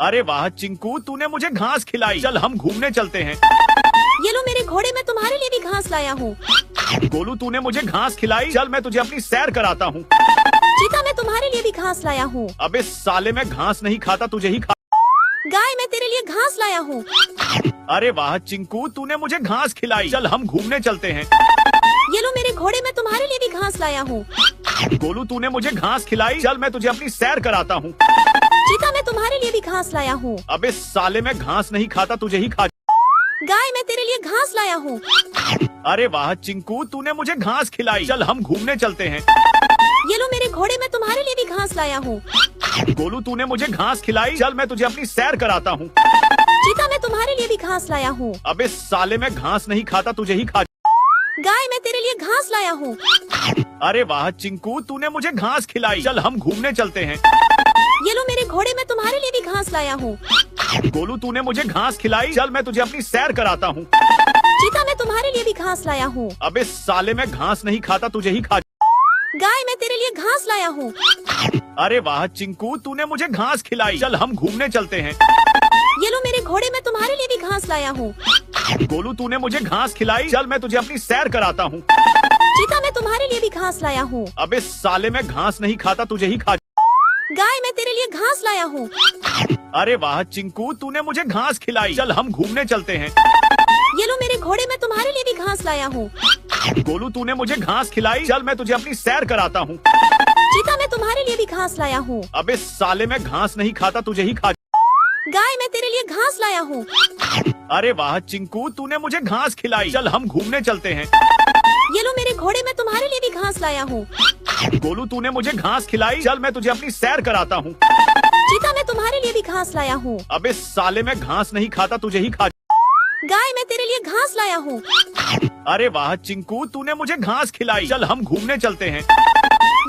अरे वाह चिंकू, तूने मुझे घास खिलाई, चल हम घूमने चलते हैं। ये लो मेरे घोड़े मैं तुम्हारे लिए भी घास लाया हूँ। गोलू तूने मुझे घास खिलाई, चल मैं तुझे अपनी सैर कराता हूँ। चीता मैं तुम्हारे लिए भी घास लाया हूँ। अबे साले मैं घास नहीं खाता, तुझे ही खा। गाय मैं तेरे लिए घास लाया हूँ। अरे वाह चिंकू, तूने मुझे घास खिलाई, चल हम घूमने चलते हैं। ये लो मेरे घोड़े मैं तुम्हारे लिए भी घास लाया हूँ। गोलू तूने मुझे घास खिलाई, चल मैं तुझे अपनी सैर कराता हूँ। चीता मैं तुम्हारे लिए भी घास लाया हूँ। अबे साले मैं घास नहीं खाता, तुझे ही खा। गाय मैं तेरे लिए घास लाया हूँ। अरे वाह चिंकू, तूने मुझे घास खिलाई, चल हम घूमने चलते हैं। ये लो मेरे घोड़े मैं तुम्हारे लिए भी घास लाया हूँ। गोलू तूने मुझे घास खिलाई, चल मैं तुझे अपनी सैर कराता हूँ। चीता मैं तुम्हारे लिए भी घास लाया हूँ। अबे साले मैं घास नहीं खाता, तुझे ही खा। गाय मैं तेरे लिए घास लाया हूँ। अरे वाह चिंकू, तूने मुझे घास खिलाई, चल हम घूमने चलते हैं। ये लो मेरे घोड़े मैं तुम्हारे लिए भी घास लाया हूँ। गोलू तूने मुझे घास खिलाई, चल मैं तुझे अपनी सैर कराता हूँ। चीता मैं तुम्हारे लिए भी घास लाया हूँ। अबे साले मैं घास नहीं खाता, तुझे ही खा। गाय मैं तेरे लिए घास लाया हूँ। अरे वाह चिंकू, तूने मुझे घास खिलाई, चल हम घूमने चलते हैं। ये लो मेरे घोड़े मैं तुम्हारे लिए भी घास लाया हूँ। गोलू तूने मुझे घास खिलाई, चल मैं तुझे अपनी सैर कराता हूँ। चीता मैं तुम्हारे लिए भी घास लाया हूँ। अबे साले मैं घास नहीं खाता, तुझे ही खा। गाय मैं तेरे लिए घास लाया हूँ। अरे वाह चिंकू, तूने मुझे घास खिलाई, चल हम घूमने चलते हैं। ये लो मेरे घोड़े मैं तुम्हारे लिए भी घास लाया हूँ। गोलू तूने मुझे घास खिलाई, चल मैं तुझे अपनी सैर कराता हूँ। चीता मैं तुम्हारे लिए भी घास लाया हूँ। अबे साले मैं घास नहीं खाता, तुझे ही खा। गाय मैं तेरे लिए घास लाया हूँ। अरे वाह चिंकू, तूने मुझे घास खिलाई, चल हम घूमने चलते हैं। ये लो मेरे घोड़े मैं तुम्हारे लिए भी घास लाया हूँ। गोलू तूने मुझे घास खिलाई, चल मैं तुझे अपनी सैर कराता हूँ। चीता मैं तुम्हारे लिए भी घास लाया हूँ। अबे साले मैं घास नहीं खाता, तुझे ही खा। गाय मैं तेरे लिए घास लाया हूँ। अरे वाह चिंकू, तूने मुझे घास खिलाई, चल हम घूमने चलते हैं।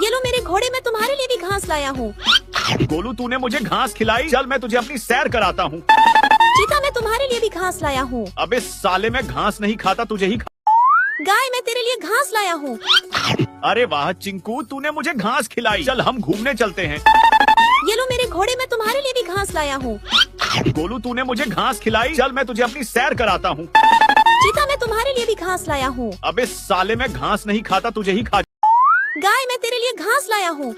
ये लो मेरे घोड़े मैं तुम्हारे लिए भी घास लाया हूँ। गोलू तूने मुझे घास खिलाई, चल मैं तुझे अपनी सैर कराता हूँ। चीता मैं तुम्हारे लिए भी घास लाया हूँ। अबे साले मैं घास नहीं खाता, तुझे ही खा। गाय मैं तेरे लिए घास लाया हूँ। अरे वाह चिंकू, तूने मुझे घास खिलाई, चल हम घूमने चलते हैं। ये लो मेरे घोड़े मैं तुम्हारे लिए भी घास लाया हूँ। गोलू तूने मुझे घास खिलाई, चल मैं तुझे अपनी सैर कराता हूँ। चीता मैं तुम्हारे लिए भी घास लाया हूँ। अबे साले मैं घास नहीं खाता, तुझे ही खा। गाय मैं तेरे लिए घास लाया हूँ।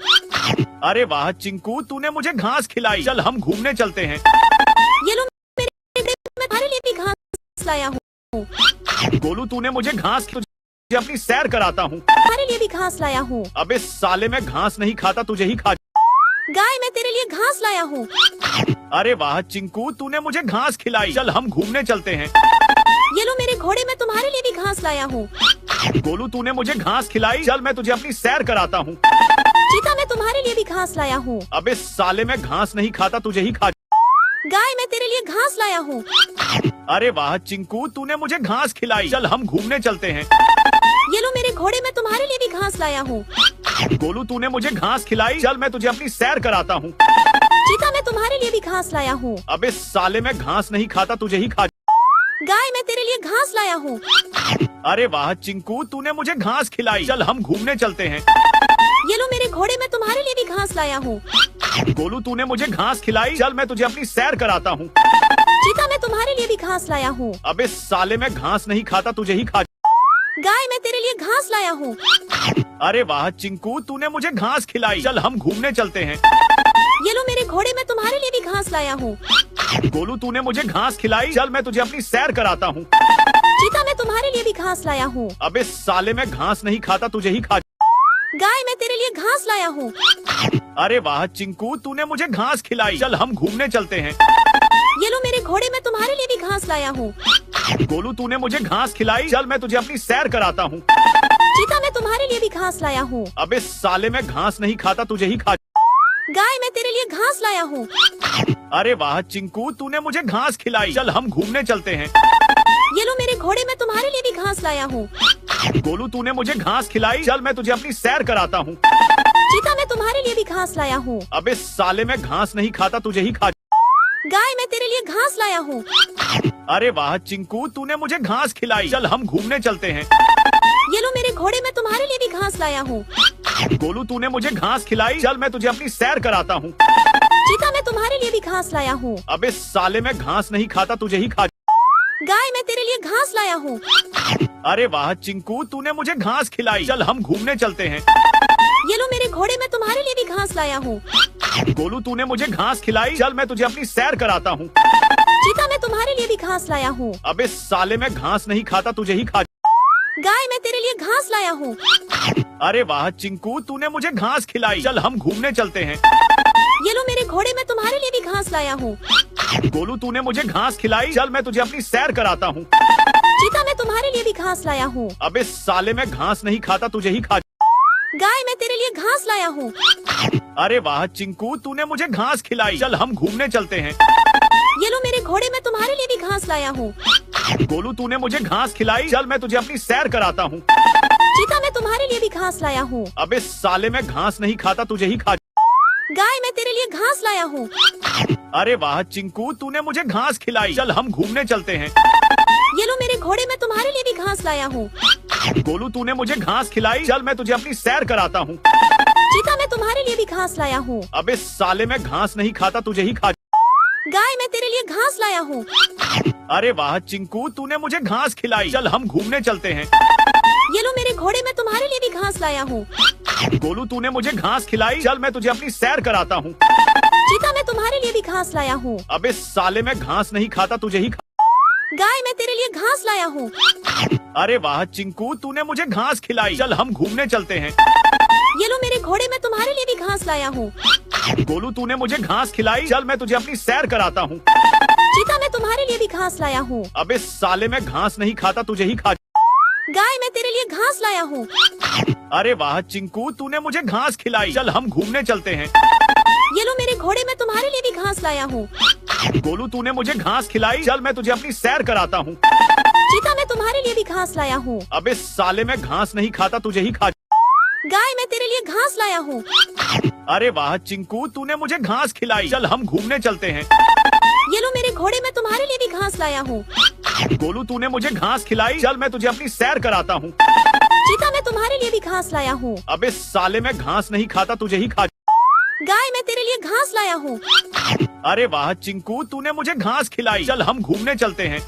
अरे वाह चिंकू, तूने मुझे घास खिलाई, चल हम घूमने चलते हैं। ये लो मेरे मैं तुम्हारे लिए भी घास लाया हूँ। गोलू तूने मुझे घास तुझे अपनी सैर कराता हूँ। तुम्हारे लिए भी घास लाया हूँ। अबे साले मैं घास नहीं खाता, तुझे ही खा। गाय मैं तेरे लिए घास लाया हूँ। अरे वाह चिंकू, तूने मुझे घास खिलाई, चल हम घूमने चलते हैं। ये लो मेरे घोड़े मैं तुम्हारे लिए भी घास लाया हूँ। गोलू तूने मुझे घास खिलाई, चल मैं तुझे अपनी सैर कराता हूँ। चीता मैं तुम्हारे लिए भी घास लाया हूँ। अबे साले मैं घास नहीं खाता, तुझे ही खा। गाय मैं मैं तेरे लिए घास लाया हूँ। अरे वाह चिंकू, तूने मुझे घास खिलाई। चल हम घूमने चलते हैं। ये लो मेरे घोड़े, मैं तुम्हारे लिए भी घास लाया हूँ। गोलू, तूने मुझे घास खिलाई। चल मैं तुझे अपनी सैर कराता हूँ। चीता, मैं तुम्हारे लिए भी घास लाया हूँ। अबे साले, मैं घास नहीं खाता, तुझे ही खा। गाय, मैं तेरे लिए घास लाया हूँ। अरे वाह चिंकू, तूने मुझे घास खिलाई। चल हम घूमने चलते हैं। ये लो मेरे घोड़े, मैं तुम्हारे लिए भी घास लाया हूँ। गोलू, तूने मुझे घास खिलाई। चल मैं तुझे अपनी सैर कराता हूँ। चीता, मैं तुम्हारे लिए भी घास लाया हूँ। अबे साले, मैं घास नहीं खाता, तुझे ही खा। गाय, मैं तेरे लिए घास लाया हूँ। अरे वाह चिंकू, तूने मुझे घास खिलाई। चल हम घूमने चलते हैं। ये लो मेरे घोड़े, मैं तुम्हारे लिए भी घास लाया हूँ। गोलू, तूने मुझे घास खिलाई। चल मैं तुझे अपनी सैर कराता हूँ। चीता, मैं तुम्हारे लिए भी घास लाया हूँ। अबे साले, मैं घास नहीं खाता, तुझे ही खा। गाय, मैं तेरे लिए घास लाया हूँ। अरे वाह चिंकू, तूने मुझे घास खिलाई। चल हम घूमने चलते हैं। ये लो मेरे घोड़े, मैं तुम्हारे लिए भी घास लाया हूँ। गोलू, तूने मुझे घास खिलाई। चल मैं तुझे अपनी सैर कराता हूँ। चीता, मैं तुम्हारे लिए भी घास लाया हूँ। अबे साले, मैं घास नहीं खाता, तुझे ही खा। गाय, मैं तेरे लिए घास लाया हूँ। अरे वाह चिंकू, तूने मुझे घास खिलाई। चल हम घूमने चलते हैं। ये लो मेरे घोड़े, मैं तुम्हारे लिए भी घास लाया हूँ। गोलू, तूने मुझे घास खिलाई। चल मैं तुझे अपनी सैर कराता हूँ। चीता, मैं तुम्हारे लिए भी घास लाया हूँ। अबे साले, मैं घास नहीं खाता, तुझे ही खा। गाय, मैं तेरे लिए घास लाया हूँ। अरे वाह चिंकू, तूने मुझे घास खिलाई। चल हम घूमने चलते हैं। ये लो मेरे घोड़े, मैं तुम्हारे लिए भी घास लाया हूँ। गोलू, तूने मुझे घास खिलाई। चल मैं तुझे अपनी सैर कराता हूँ। चीता, मैं तुम्हारे लिए भी घास लाया हूँ। अबे साले, मैं घास नहीं खाता, तुझे ही खा। गाय, मैं तेरे लिए घास लाया हूँ। अरे वाह चिंकू, तूने मुझे घास खिलाई। चल हम घूमने चलते हैं। ये लो मेरे घोड़े, मैं तुम्हारे लिए भी घास लाया हूँ। गोलू, तूने मुझे घास खिलाई। चल मैं तुझे अपनी सैर कराता हूँ। चीता, मैं तुम्हारे लिए भी घास लाया हूँ। अबे साले, मैं घास नहीं खाता, तुझे ही खा। गाय, मैं तेरे लिए घास लाया हूँ। अरे वाह चिंकू, तूने मुझे घास खिलाई। चल हम घूमने चलते हैं। ये लो मेरे घोड़े, मैं तुम्हारे लिए भी घास लाया हूँ। गोलू, तूने मुझे घास खिलाई। चल मैं तुझे अपनी सैर कराता हूँ। चीता, मैं तुम्हारे लिए भी घास लाया हूँ। अबे साले, मैं घास नहीं खाता, तुझे ही खा। गाय, मैं तेरे लिए घास लाया हूँ। अरे वाह चिंकू, तूने मुझे घास खिलाई। चल हम घूमने चलते हैं। ये लो मेरे घोड़े, मैं तुम्हारे लिए भी घास लाया हूँ। गोलू, तूने मुझे घास खिलाई। चल मैं तुझे अपनी सैर कराता हूँ। चीता, मैं तुम्हारे लिए भी घास लाया हूँ। अबे साले, मैं घास नहीं खाता, तुझे ही खा। गाय, मैं तेरे लिए घास लाया हूँ। अरे वाह चिंकू, तूने मुझे घास खिलाई। चल हम घूमने चलते हैं। ये लो मेरे घोड़े, मैं तुम्हारे लिए भी घास लाया हूँ। गोलू, तूने मुझे घास खिलाई। चल मैं तुझे अपनी सैर कराता हूँ। चीता, मैं तुम्हारे लिए भी घास लाया हूँ। अबे साले, मैं घास नहीं खाता, तुझे ही खा। गाय, मैं तेरे लिए घास लाया हूँ। अरे वाह चिंकू, तूने मुझे घास खिलाई। चल हम घूमने चलते हैं। ये लो मेरे घोड़े, मैं तुम्हारे लिए भी घास लाया हूँ। गोलू, तूने मुझे घास खिलाई। चल मैं तुझे अपनी सैर कराता हूँ। चीता, मैं तुम्हारे लिए भी घास लाया हूँ। अबे साले, मैं घास नहीं खाता, तुझे ही खा। गाय, मैं तेरे लिए घास लाया हूँ। अरे वाह चिंकू, तूने मुझे घास खिलाई। चल हम घूमने चलते हैं। ये लो मेरे घोड़े, मैं तुम्हारे लिए भी घास लाया हूँ। गोलू, तूने मुझे घास खिलाई। चल मैं तुझे अपनी सैर कराता हूँ। चीता, मैं तुम्हारे लिए भी घास लाया हूँ। अबे साले, मैं घास नहीं खाता, तुझे ही खा। गाय, मैं तेरे लिए घास लाया हूँ। अरे वाह चिंकू, तूने मुझे घास खिलाई। चल हम घूमने चलते हैं। ये लो मेरे घोड़े, मैं तुम्हारे लिए भी घास लाया हूँ। गोलू, तूने मुझे घास खिलाई। चल मैं तुझे अपनी सैर कराता हूँ। चीता, मैं तुम्हारे लिए भी घास लाया हूँ। अबे साले, मैं घास नहीं खाता, तुझे ही खा। गाय, मैं तेरे लिए घास लाया हूँ। अरे वाह चिंकू, तूने मुझे घास खिलाई। चल हम घूमने चलते हैं। ये लो मेरे घोड़े, मैं तुम्हारे लिए भी घास लाया हूँ। गोलू, तूने मुझे घास खिलाई। चल मैं तुझे अपनी सैर कराता हूँ। चीता, मैं तुम्हारे लिए भी घास लाया हूँ। अबे साले, मैं घास नहीं खाता, तुझे ही खा। गाय, मैं तेरे लिए घास लाया हूँ। अरे वाह चिंकू, तूने मुझे घास खिलाई। चल हम घूमने चलते हैं।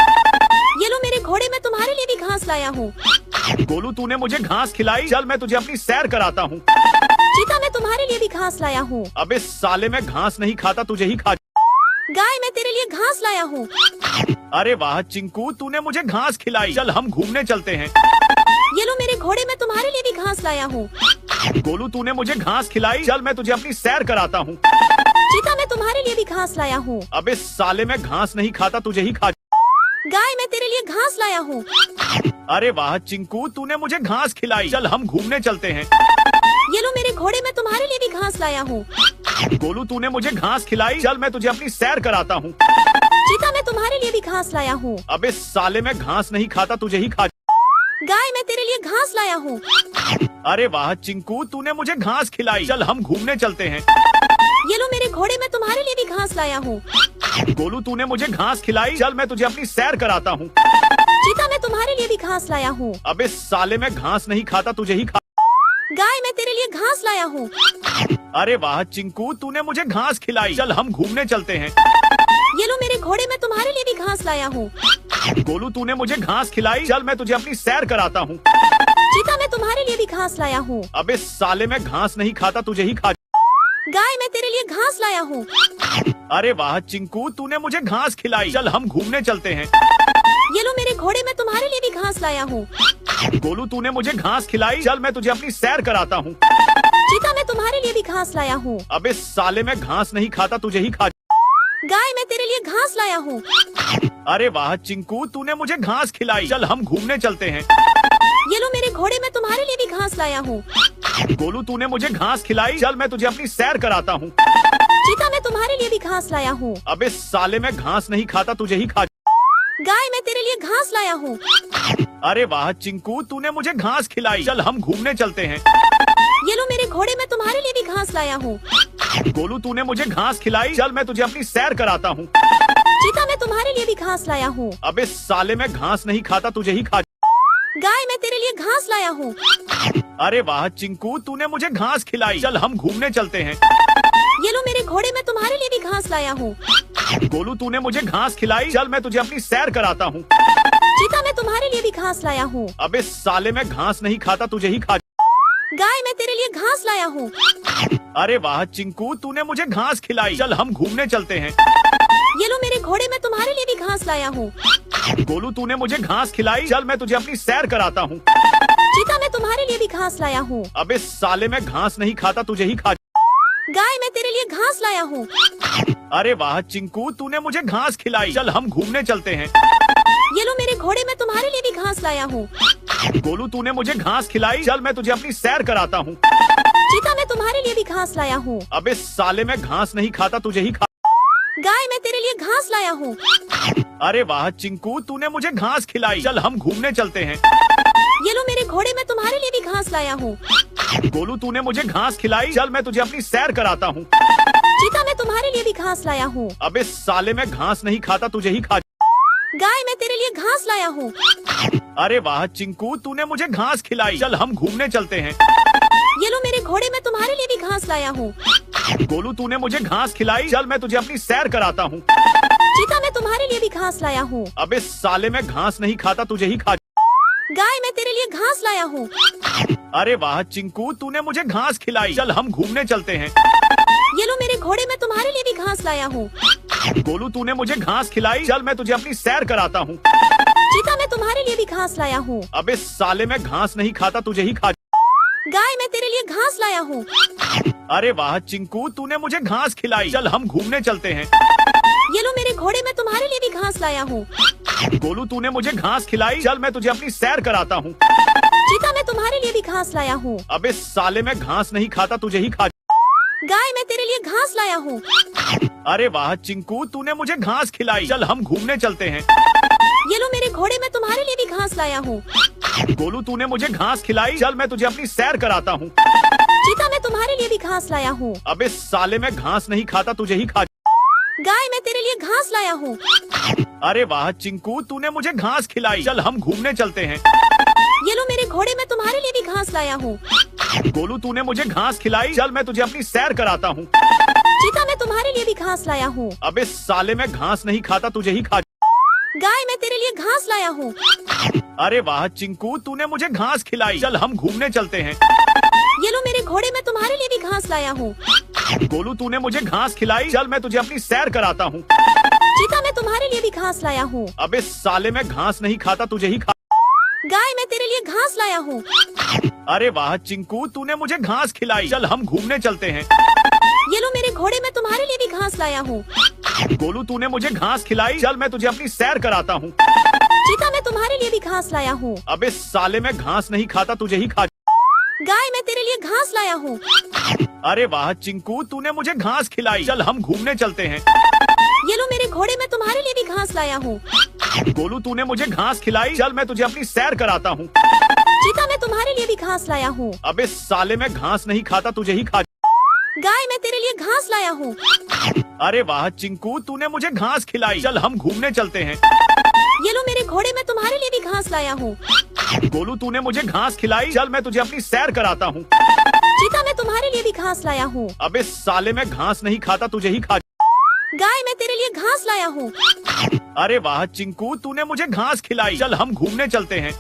ये लो मेरे घोड़े, मैं तुम्हारे लिए भी घास लाया हूँ। गोलू, तूने मुझे घास खिलाई। चल मैं तुझे अपनी सैर कराता हूँ। चीता, मैं तुम्हारे लिए भी घास लाया हूँ। अबे साले, मैं घास नहीं खाता, तुझे ही खा। गाय, मैं तेरे लिए घास लाया हूँ। अरे वाह चिंकू, तूने मुझे घास खिलाई। चल हम घूमने चलते हैं। ये लो मेरे घोड़े, मैं तुम्हारे लिए भी घास लाया हूँ। गोलू, तूने मुझे घास खिलाई। चल मैं तुझे अपनी सैर कराता हूँ। चीता, मैं तुम्हारे लिए भी घास लाया हूँ। अबे साले, मैं घास नहीं खाता, तुझे ही खा। गाय, मैं तेरे लिए घास लाया हूँ। अरे वाह चिंकू, तूने मुझे घास खिलाई। चल हम घूमने चलते हैं। ये लो मेरे घोड़े, मैं तुम्हारे लिए भी घास लाया हूँ। गोलू, तूने मुझे घास खिलाई। चल मैं तुझे अपनी सैर कराता हूँ। चीता, मैं तुम्हारे लिए भी घास लाया हूँ। अबे साले, मैं घास नहीं खाता, तुझे ही खा। गाय, मैं तेरे लिए घास लाया हूँ। अरे वाह चिंकू, तूने मुझे घास खिलाई। चल हम घूमने चलते हैं। ये लो मेरे घोड़े, मैं तुम्हारे लिए भी घास लाया हूँ। गोलू, तूने मुझे घास खिलाई। चल मैं तुझे अपनी सैर कराता हूँ। चीता, मैं तुम्हारे लिए भी घास लाया हूँ। अबे साले, मैं घास नहीं खाता, तुझे ही खा। गाय, मैं तेरे लिए घास लाया हूँ। अरे वाह चिंकू, तूने मुझे घास खिलाई। चल हम घूमने चलते हैं। ये लो मेरे घोड़े, मैं तुम्हारे लिए भी घास लाया हूँ। गोलू, तूने मुझे घास खिलाई। चल मैं तुझे अपनी सैर कराता हूँ। चीता, मैं तुम्हारे लिए भी घास लाया हूँ। अबे साले, मैं घास नहीं खाता, तुझे ही खा। गाय, मैं तेरे लिए घास लाया हूँ। अरे वाह चिंकू, तूने मुझे घास खिलाई। चल हम घूमने चलते हैं। ये लो मेरे घोड़े, मैं तुम्हारे लिए भी घास लाया हूँ। गोलू, तूने मुझे घास खिलाई। चल मैं तुझे अपनी सैर कराता हूँ। चीता, मैं तुम्हारे लिए भी घास लाया हूँ। अबे साले, मैं घास नहीं खाता, तुझे ही खा। गाय, मैं तेरे लिए घास लाया हूँ। अरे वाह चिंकू, तूने मुझे घास खिलाई। चल हम घूमने चलते हैं। ये लो मेरे घोड़े, मैं तुम्हारे लिए भी घास लाया हूँ। गोलू, तूने मुझे घास खिलाई। चल मैं तुझे अपनी सैर कराता हूँ। चीता, मैं तुम्हारे लिए भी घास लाया हूँ। अबे साले, मैं घास नहीं खाता, तुझे ही खा। गाय, मैं तेरे लिए घास लाया हूँ। अरे वाह चिंकू, तूने मुझे घास खिलाई। चल हम घूमने चलते हैं। ये लो मेरे घोड़े, मैं तुम्हारे लिए भी घास लाया हूँ। गोलू, तूने मुझे घास खिलाई। चल मैं तुझे अपनी सैर कराता हूँ। चीता, मैं तुम्हारे लिए भी घास लाया हूँ। अबे साले, मैं घास नहीं खाता, तुझे ही खा। गाय, मैं तेरे लिए घास लाया हूँ। अरे वाह चिंकू, तूने मुझे घास खिलाई। चल हम घूमने चलते हैं। ये लो मेरे घोड़े, मैं तुम्हारे लिए भी घास लाया हूँ। गोलू, तूने मुझे घास खिलाई। चल मैं तुझे अपनी सैर कराता हूँ। चीता, मैं तुम्हारे लिए भी घास लाया हूँ। अबे साले, मैं घास नहीं खाता, तुझे ही खा। गाय, मैं तेरे लिए घास लाया हूँ। अरे वाह चिंकू, तूने मुझे घास खिलाई। चल हम घूमने चलते हैं। ये लो मेरे घोड़े, मैं तुम्हारे लिए भी घास लाया हूँ। गोलू, तूने मुझे घास खिलाई। चल मैं तुझे अपनी सैर कराता हूँ। चीता, मैं तुम्हारे लिए भी घास लाया हूँ। अबे साले, मैं घास नहीं खाता, तुझे ही खा। गाय, मैं तेरे लिए घास लाया हूँ। अरे वाह चिंकू, तूने मुझे घास खिलाई। चल हम घूमने चलते हैं। ये लो मेरे घोड़े, मैं तुम्हारे लिए भी घास लाया हूँ। गोलू, तूने मुझे घास खिलाई। चल मैं तुझे अपनी सैर कराता हूँ। चीता, मैं तुम्हारे लिए भी घास लाया हूँ। अबे साले, मैं घास नहीं खाता, तुझे ही खा। गाय, मैं तेरे लिए घास लाया हूँ। अरे वाह चिंकू, तूने मुझे घास खिलाई। चल हम घूमने चलते हैं। ये लो मेरे घोड़े, मैं तुम्हारे लिए भी घास लाया हूँ। गोलू, तूने मुझे घास खिलाई। चल मैं तुझे अपनी सैर कराता हूँ। चीता, मैं तुम्हारे लिए भी घास लाया हूँ। अबे साले, मैं घास नहीं खाता, तुझे ही खा। गाय, मैं तेरे लिए घास लाया हूँ। अरे वाह चिंकू, तूने मुझे घास खिलाई। चल हम घूमने चलते हैं। ये लो मेरे घोड़े, मैं तुम्हारे लिए भी घास लाया हूँ। गोलू, तूने मुझे घास खिलाई। चल मैं तुझे अपनी सैर कराता हूँ। चीता, मैं तुम्हारे लिए भी घास लाया हूँ। अबे साले, मैं घास नहीं खाता, तुझे ही खा। गाय, मैं तेरे लिए घास लाया हूँ। अरे वाह चिंकू, तूने मुझे घास खिलाई। चल हम घूमने चलते हैं। ये लो मेरे घोड़े, मैं तुम्हारे लिए भी घास लाया हूँ। गोलू, तूने मुझे घास खिलाई। चल मैं तुझे अपनी सैर कराता हूँ। चीता, मैं तुम्हारे लिए भी घास लाया हूँ। अबे साले, मैं घास नहीं खाता, तुझे ही खा। गाय, मैं तेरे लिए घास लाया हूँ। अरे वाह चिंकू, तूने मुझे घास खिलाई। चल हम घूमने चलते हैं। ये लो मेरे घोड़े, मैं तुम्हारे लिए भी घास लाया हूँ। गोलू, तूने मुझे घास खिलाई। चल मैं तुझे अपनी सैर कराता हूँ। चीता, मैं तुम्हारे लिए भी घास लाया हूँ। अबे साले, मैं घास नहीं खाता, तुझे ही खा। गाय, मैं तेरे लिए घास लाया हूँ। अरे वाह चिंकू, तूने मुझे घास खिलाई। चल हम घूमने चलते हैं। ये लो मेरे घोड़े, मैं तुम्हारे लिए भी घास लाया हूँ। गोलू, तूने मुझे घास खिलाई। चल मैं तुझे अपनी सैर कराता हूँ। चीता, मैं तुम्हारे लिए भी घास लाया हूँ। अबे साले, मैं घास नहीं खाता, तुझे ही खा। गाय, मैं तेरे लिए घास लाया हूँ। अरे वाह चिंकू, तूने मुझे घास खिलाई। चल हम घूमने चलते हैं। ये लो मेरे घोड़े, मैं तुम्हारे लिए भी घास लाया हूँ। गोलू, तूने मुझे घास खिलाई। चल मैं तुझे अपनी सैर कराता हूँ। चीता, मैं तुम्हारे लिए भी घास लाया हूँ। अबे साले, मैं घास नहीं खाता, तुझे ही खा। गाय, मैं तेरे लिए घास लाया हूँ। अरे वाह चिंकू, तूने मुझे घास खिलाई। चल हम घूमने चलते हैं। ये लो मेरे घोड़े, मैं तुम्हारे लिए भी घास लाया हूँ। गोलू, तूने मुझे घास खिलाई। चल मैं तुझे अपनी सैर कराता हूँ। चीता, मैं तुम्हारे लिए भी घास लाया हूँ। अबे साले, मैं घास नहीं खाता, तुझे ही खा। गाय, मैं तेरे लिए घास लाया हूँ। अरे वाह चिंकू, तूने मुझे घास खिलाई। चल हम घूमने चलते हैं। ये लो मेरे घोड़े, मैं तुम्हारे लिए भी घास लाया हूँ। गोलू, तूने मुझे घास खिलाई। चल मैं तुझे अपनी सैर कराता हूँ। चीता, मैं तुम्हारे लिए भी घास लाया हूँ। अबे साले, मैं घास नहीं खाता, तुझे ही खा। गाय, मैं तेरे लिए घास लाया हूँ। अरे वाह चिंकू, तूने मुझे घास खिलाई। चल हम घूमने चलते हैं। ये लो मेरे घोड़े, मैं तुम्हारे लिए भी लाया हूँ। गोलू तूने मुझे घास खिलाई, चल मैं तुझे अपनी सैर कराता हूँ। चीता मैं तुम्हारे लिए भी घास लाया हूँ। अबे साले मैं घास नहीं खाता, तुझे ही खा। गाय मैं तेरे लिए घास लाया हूँ। अरे वाह चिंकू, तूने मुझे घास खिलाई, चल हम घूमने चलते हैं। ये लो मेरे घोड़े मैं तुम्हारे लिए भी घास लाया हूँ। गोलू तूने मुझे घास खिलाई, चल मैं तुझे अपनी सैर कराता हूँ। चीता मैं तुम्हारे लिए भी घास लाया हूँ। अबे साले मैं घास नहीं खाता, तुझे ही खा। गाय मैं तेरे लिए घास लाया हूँ। अरे वाह चिंकू, तूने मुझे घास खिलाई, चल हम घूमने चलते हैं।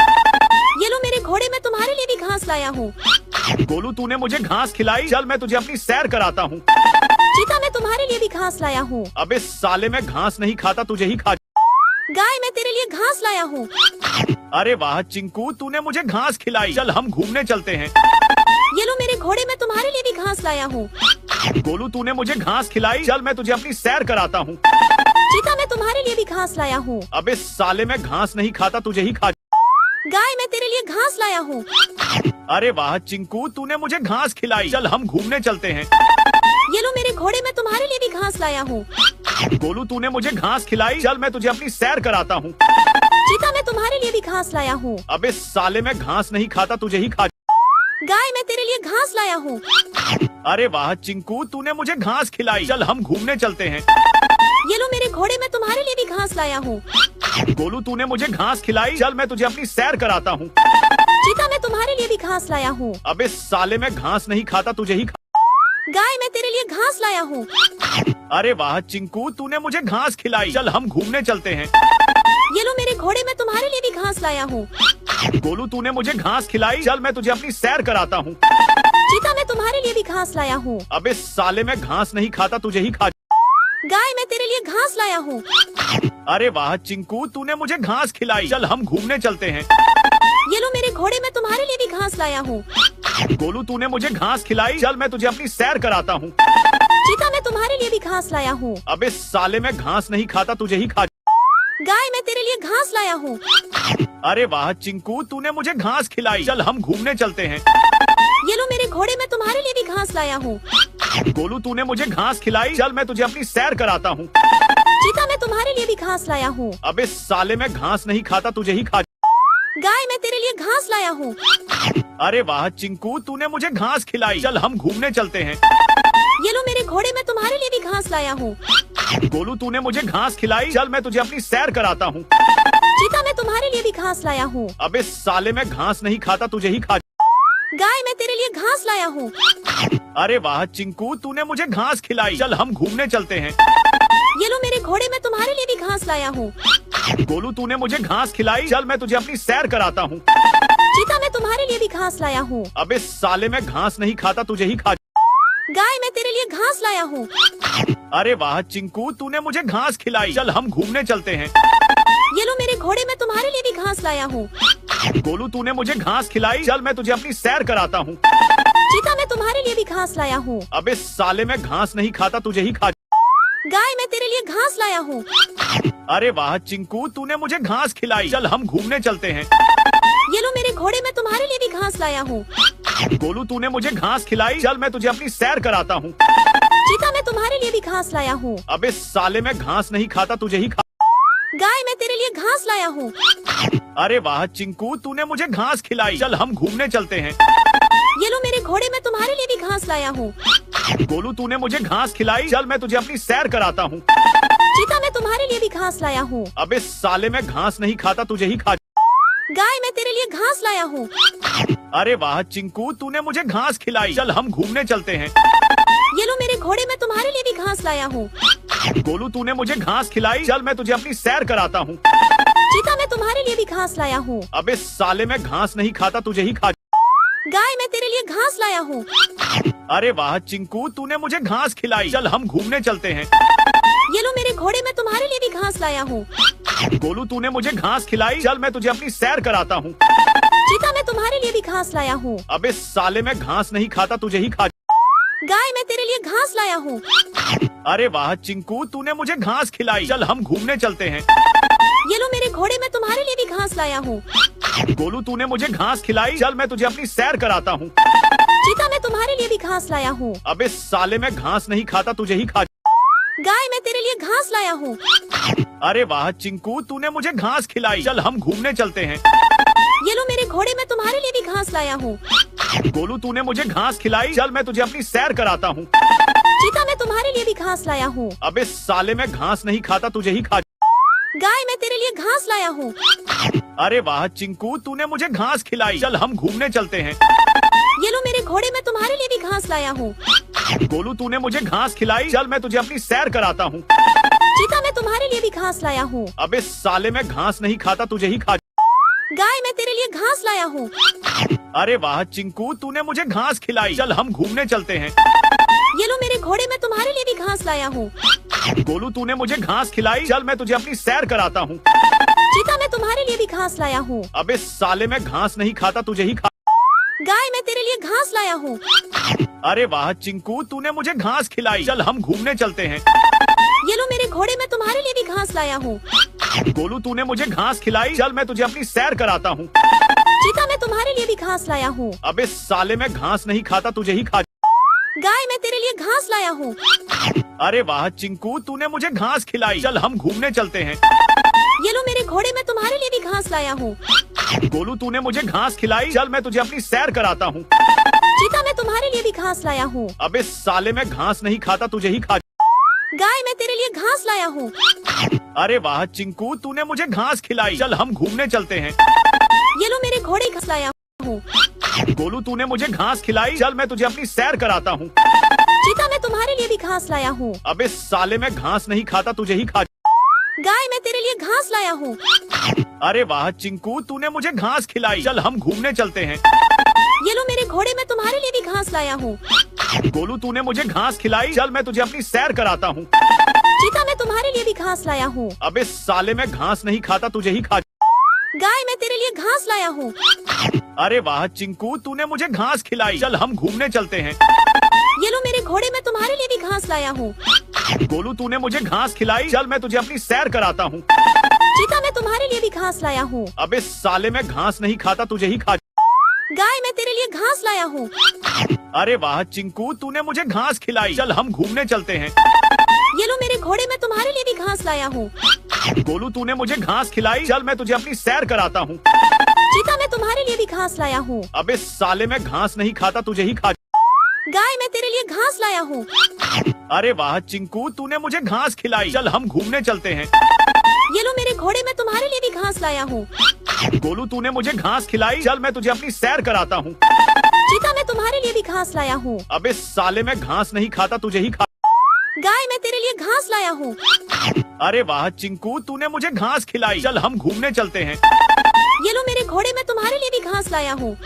ये लो मेरे घोड़े मैं तुम्हारे लिए भी घास लाया हूँ। गोलू तूने मुझे घास खिलाई, चल मैं तुझे अपनी सैर कराता हूँ। चीता मैं तुम्हारे लिए भी घास लाया हूँ। अबे साले मैं घास नहीं खाता, तुझे ही खा। गाय मैं तेरे लिए घास लाया हूँ। अरे वाह चिंकू, तूने मुझे घास खिलाई, चल हम घूमने चलते हैं। ये लो मेरे घोड़े मैं तुम्हारे लिए भी घास लाया हूँ। गोलू तूने मुझे घास खिलाई, चल मैं तुझे अपनी सैर कराता हूँ। चीता मैं तुम्हारे लिए भी घास लाया हूँ। अबे साले मैं घास नहीं खाता, तुझे ही खा। गाय मैं तेरे लिए घास लाया हूँ। अरे वाह चिंकू, तूने मुझे घास खिलाई, चल हम घूमने चलते हैं। ये लो मेरे घोड़े मैं तुम्हारे लिए भी घास लाया हूँ। गोलू तूने मुझे घास खिलाई, चल मैं तुझे अपनी सैर कराता हूँ। चीता मैं तुम्हारे लिए भी घास लाया हूँ। अबे साले मैं घास नहीं खाता, तुझे ही खा। गाय मैं तेरे लिए घास लाया हूँ। अरे वाह चिंकू, तूने मुझे घास खिलाई, चल हम घूमने चलते हैं। ये लो मेरे घोड़े मैं तुम्हारे लिए भी घास लाया हूँ। गोलू तूने मुझे घास खिलाई, चल मैं तुझे अपनी सैर कराता हूँ। चीता मैं तुम्हारे लिए भी घास लाया हूँ। अबे साले मैं घास नहीं खाता, तुझे ही खा। गाय मैं तेरे लिए घास लाया हूँ। अरे वाह चिंकू, तूने मुझे घास खिलाई, चल हम घूमने चलते हैं। ये लो मेरे घोड़े मैं तुम्हारे लिए भी घास लाया हूँ। गोलू तूने मुझे घास खिलाई, चल मैं तुझे अपनी सैर कराता हूँ। चीता मैं तुम्हारे लिए भी घास लाया हूँ। अबे साले मैं घास नहीं खाता, तुझे ही खा। गाय मैं तेरे लिए घास लाया हूँ। अरे वाह चिंकू, तूने मुझे घास खिलाई, चल हम घूमने चलते हैं। ये लो मेरे घोड़े मैं तुम्हारे लिए भी घास लाया हूँ। गोलू तूने मुझे घास खिलाई, चल मैं तुझे अपनी सैर कराता हूँ। चीता मैं तुम्हारे लिए भी घास लाया हूँ। अबे साले मैं घास नहीं खाता, तुझे ही खा। गाय मैं तेरे लिए घास लाया हूँ। अरे वाह चिंकू, तूने मुझे घास खिलाई, चल हम घूमने चलते हैं। ये लो मेरे घोड़े मैं तुम्हारे लिए भी घास लाया हूँ। गोलू तूने मुझे घास खिलाई, चल मैं तुझे अपनी सैर कराता हूँ। चीता मैं तुम्हारे लिए भी घास लाया हूँ। अबे साले मैं घास नहीं खाता, तुझे ही खा। गाय मैं तेरे लिए घास लाया हूँ। अरे वाह चिंकू, तूने मुझे घास खिलाई, चल हम घूमने चलते हैं। ये लो मेरे घोड़े मैं तुम्हारे लिए भी घास लाया हूँ। गोलू तूने मुझे घास खिलाई, चल मैं तुझे अपनी सैर कराता हूँ। चीता मैं तुम्हारे लिए भी घास लाया हूँ। अबे साले मैं घास नहीं खाता, तुझे ही खा। गाय मैं तेरे लिए घास लाया हूँ। अरे वाह चिंकू, तूने मुझे घास खिलाई, चल हम घूमने चलते हैं। ये लो मेरे घोड़े मैं तुम्हारे लिए भी घास लाया हूँ। गोलू तूने मुझे घास खिलाई, चल मैं तुझे अपनी सैर कराता हूँ। चीता मैं तुम्हारे लिए भी घास लाया हूँ। अबे साले मैं घास नहीं खाता, तुझे ही खा। गाय मैं तेरे लिए घास लाया हूँ। अरे वाह चिंकू, तूने मुझे घास खिलाई, चल हम घूमने चलते हैं। ये लो मेरे घोड़े मैं तुम्हारे लिए भी घास लाया हूँ। गोलू तूने मुझे घास खिलाई, चल मैं तुझे अपनी सैर कराता हूँ। चीता मैं तुम्हारे लिए भी घास लाया हूँ। अबे साले मैं घास नहीं खाता, तुझे ही खा। गाय मैं तेरे लिए घास लाया हूँ। अरे वाह चिंकू, तूने मुझे घास खिलाई, चल हम घूमने चलते हैं। ये लो मेरे घोड़े मैं तुम्हारे लिए भी घास लाया हूँ। गोलू तूने मुझे घास खिलाई, चल मैं तुझे अपनी सैर कराता हूँ। चीता मैं तुम्हारे लिए भी घास लाया हूँ। अबे साले मैं घास नहीं खाता, तुझे ही खा। गाय मैं तेरे लिए घास लाया हूँ। अरे वाह चिंकू, तूने मुझे घास खिलाई, चल हम घूमने चलते हैं। ये लो मेरे घोड़े मैं तुम्हारे लिए भी घास लाया हूँ। गोलू तूने मुझे घास खिलाई, चल मैं तुझे अपनी सैर कराता हूँ। चीता मैं तुम्हारे लिए भी घास लाया हूँ। अबे साले मैं घास नहीं खाता, तुझे ही खा। गाय मैं तेरे लिए घास लाया हूँ। अरे वाह चिंकू, तूने मुझे घास खिलाई, चल हम घूमने चलते हैं। ये लो मेरे घोड़े मैं तुम्हारे लिए भी घास लाया हूँ। गोलू तूने मुझे घास खिलाई, चल मैं तुझे अपनी सैर कराता हूँ। चीता मैं तुम्हारे लिए भी घास लाया हूँ। अबे साले मैं घास नहीं खाता, तुझे ही खा। गाय मैं तेरे लिए घास लाया हूँ। अरे वाह चिंकू, तूने मुझे घास खिलाई, चल हम घूमने चलते हैं। ये लो मेरे घोड़े मैं तुम्हारे लिए भी घास लाया हूँ। गोलू तूने मुझे घास खिलाई, चल मैं तुझे अपनी सैर कराता हूँ। चीता मैं तुम्हारे लिए भी घास लाया हूँ। अबे साले मैं घास नहीं खाता, तुझे ही खा। गाय मैं तेरे लिए घास लाया हूँ। अरे वाह चिंकू, तूने मुझे घास खिलाई, चल हम घूमने चलते हैं। ये लो मेरे घोड़े मैं तुम्हारे लिए भी घास लाया हूँ। गोलू तूने मुझे घास खिलाई, चल मैं तुझे अपनी सैर कराता हूँ। चीता मैं तुम्हारे लिए भी घास लाया हूँ। अबे साले मैं घास नहीं खाता, तुझे ही खा। गाय मैं तेरे लिए लिए घास लाया हूँ। अरे वाह चिंकू, तूने मुझे घास खिलाई। चल हम घूमने चलते हैं। ये लो मेरे घोड़े, मैं तुम्हारे लिए भी घास लाया हूँ। गोलू, तूने मुझे घास खिलाई। चल मैं तुझे अपनी सैर कराता हूँ। चीता, मैं तुम्हारे लिए भी घास लाया हूँ। अबे साले, मैं घास नहीं खाता, तुझे ही खा। गाय, मैं तेरे लिए घास लाया हूँ। अरे वाह चिंकू, तूने मुझे घास खिलाई। चल हम घूमने चलते हैं। ये लो मेरे घोड़े, मैं तुम्हारे लिए भी घास लाया हूँ। गोलू, तूने मुझे घास खिलाई। चल मैं तुझे अपनी सैर कराता हूँ। चीता, मैं तुम्हारे लिए भी घास लाया हूँ। अबे साले, मैं घास नहीं खाता, तुझे ही खा। गाय, मैं तेरे लिए घास लाया हूँ। अरे वाह चिंकू, तूने मुझे घास खिलाई। चल हम घूमने चलते हैं। ये लो मेरे घोड़े, मैं तुम्हारे लिए भी घास लाया हूँ। गोलू, तूने मुझे घास खिलाई। चल मैं तुझे अपनी सैर कराता हूँ। चीता, मैं तुम्हारे लिए भी घास लाया हूँ। अबे साले, मैं घास नहीं खाता, तुझे ही खा। गाय, मैं तेरे लिए घास लाया हूँ। अरे वाह चिंकू, तूने मुझे घास खिलाई। चल हम घूमने चलते हैं। ये लो मेरे घोड़े, मैं तुम्हारे लिए भी घास लाया हूँ। गोलू, तूने मुझे घास खिलाई। चल मैं तुझे अपनी सैर कराता हूँ। चीता, मैं तुम्हारे लिए भी घास लाया हूँ। अबे साले, मैं घास नहीं खाता, तुझे ही खा। गाय, मैं तेरे लिए घास लाया हूँ। अरे वाह चिंकू, तूने मुझे घास खिलाई। चल हम घूमने चलते हैं। ये लो मेरे घोड़े, मैं तुम्हारे लिए भी घास लाया हूँ। गोलू, तूने मुझे घास खिलाई। चल मैं तुझे अपनी सैर कराता हूँ। चीता, मैं तुम्हारे लिए भी घास लाया हूँ। अबे साले, मैं घास नहीं खाता, तुझे ही खा। गाय, मैं तेरे लिए घास लाया हूँ। अरे वाह चिंकू, तूने मुझे घास खिलाई। चल हम घूमने चलते हैं। ये लो मेरे घोड़े, घास लाया हूँ। गोलू, तूने मुझे घास खिलाई। चल मैं तुझे अपनी सैर कराता हूँ। चीता, मैं तुम्हारे लिए भी घास लाया हूँ। अबे साले, मैं घास नहीं खाता, तुझे ही खा। गाय, मैं तेरे लिए घास लाया हूँ। अरे वाह चिंकू, तूने मुझे घास खिलाई। चल हम घूमने चलते हैं। ये लो मेरे घोड़े, मैं तुम्हारे लिए भी घास लाया हूँ। गोलू, तूने मुझे घास खिलाई। चल मैं तुझे अपनी सैर कराता हूँ। चीता, मैं तुम्हारे लिए भी घास लाया हूँ। अबे साले, मैं घास नहीं खाता, तुझे ही खा। गाय, मैं तेरे लिए घास लाया हूँ। अरे वाह चिंकू, तूने मुझे घास खिलाई। चल हम घूमने चलते हैं। ये लो मेरे घोड़े, मैं तुम्हारे लिए भी घास लाया हूँ। गोलू, तूने मुझे घास खिलाई। चल मैं तुझे अपनी सैर कराता हूँ। चीता, मैं तुम्हारे लिए भी घास लाया हूँ। अबे साले, मैं घास नहीं खाता, तुझे ही खा। गाय, मैं तेरे लिए घास लाया हूँ। अरे वाह चिंकू, तूने मुझे घास खिलाई। चल हम घूमने चलते हैं। ये लो मेरे घोड़े, मैं तुम्हारे लिए भी घास लाया हूँ। गोलू, तूने मुझे घास खिलाई। चल मैं तुझे अपनी सैर कराता हूँ। चीता, मैं तुम्हारे लिए भी घास लाया हूँ। अबे साले, मैं घास नहीं खाता, तुझे ही खा। गाय, मैं तेरे लिए घास लाया हूँ। अरे वाह चिंकू, तूने मुझे घास खिलाई। चल हम घूमने चलते हैं। ये लो मेरे घोड़े, मैं तुम्हारे लिए भी घास लाया हूँ। गोलू, तूने मुझे घास खिलाई। चल मैं तुझे अपनी सैर कराता हूँ। चीता, मैं तुम्हारे लिए भी घास लाया हूँ। अबे साले, मैं घास नहीं खाता, तुझे ही खा। गाय, मैं तेरे लिए घास लाया हूँ। अरे वाह चिंकू, तूने मुझे घास खिलाई। चल हम घूमने चलते हैं। ये लो मेरे घोड़े, मैं तुम्हारे लिए भी घास लाया हूँ।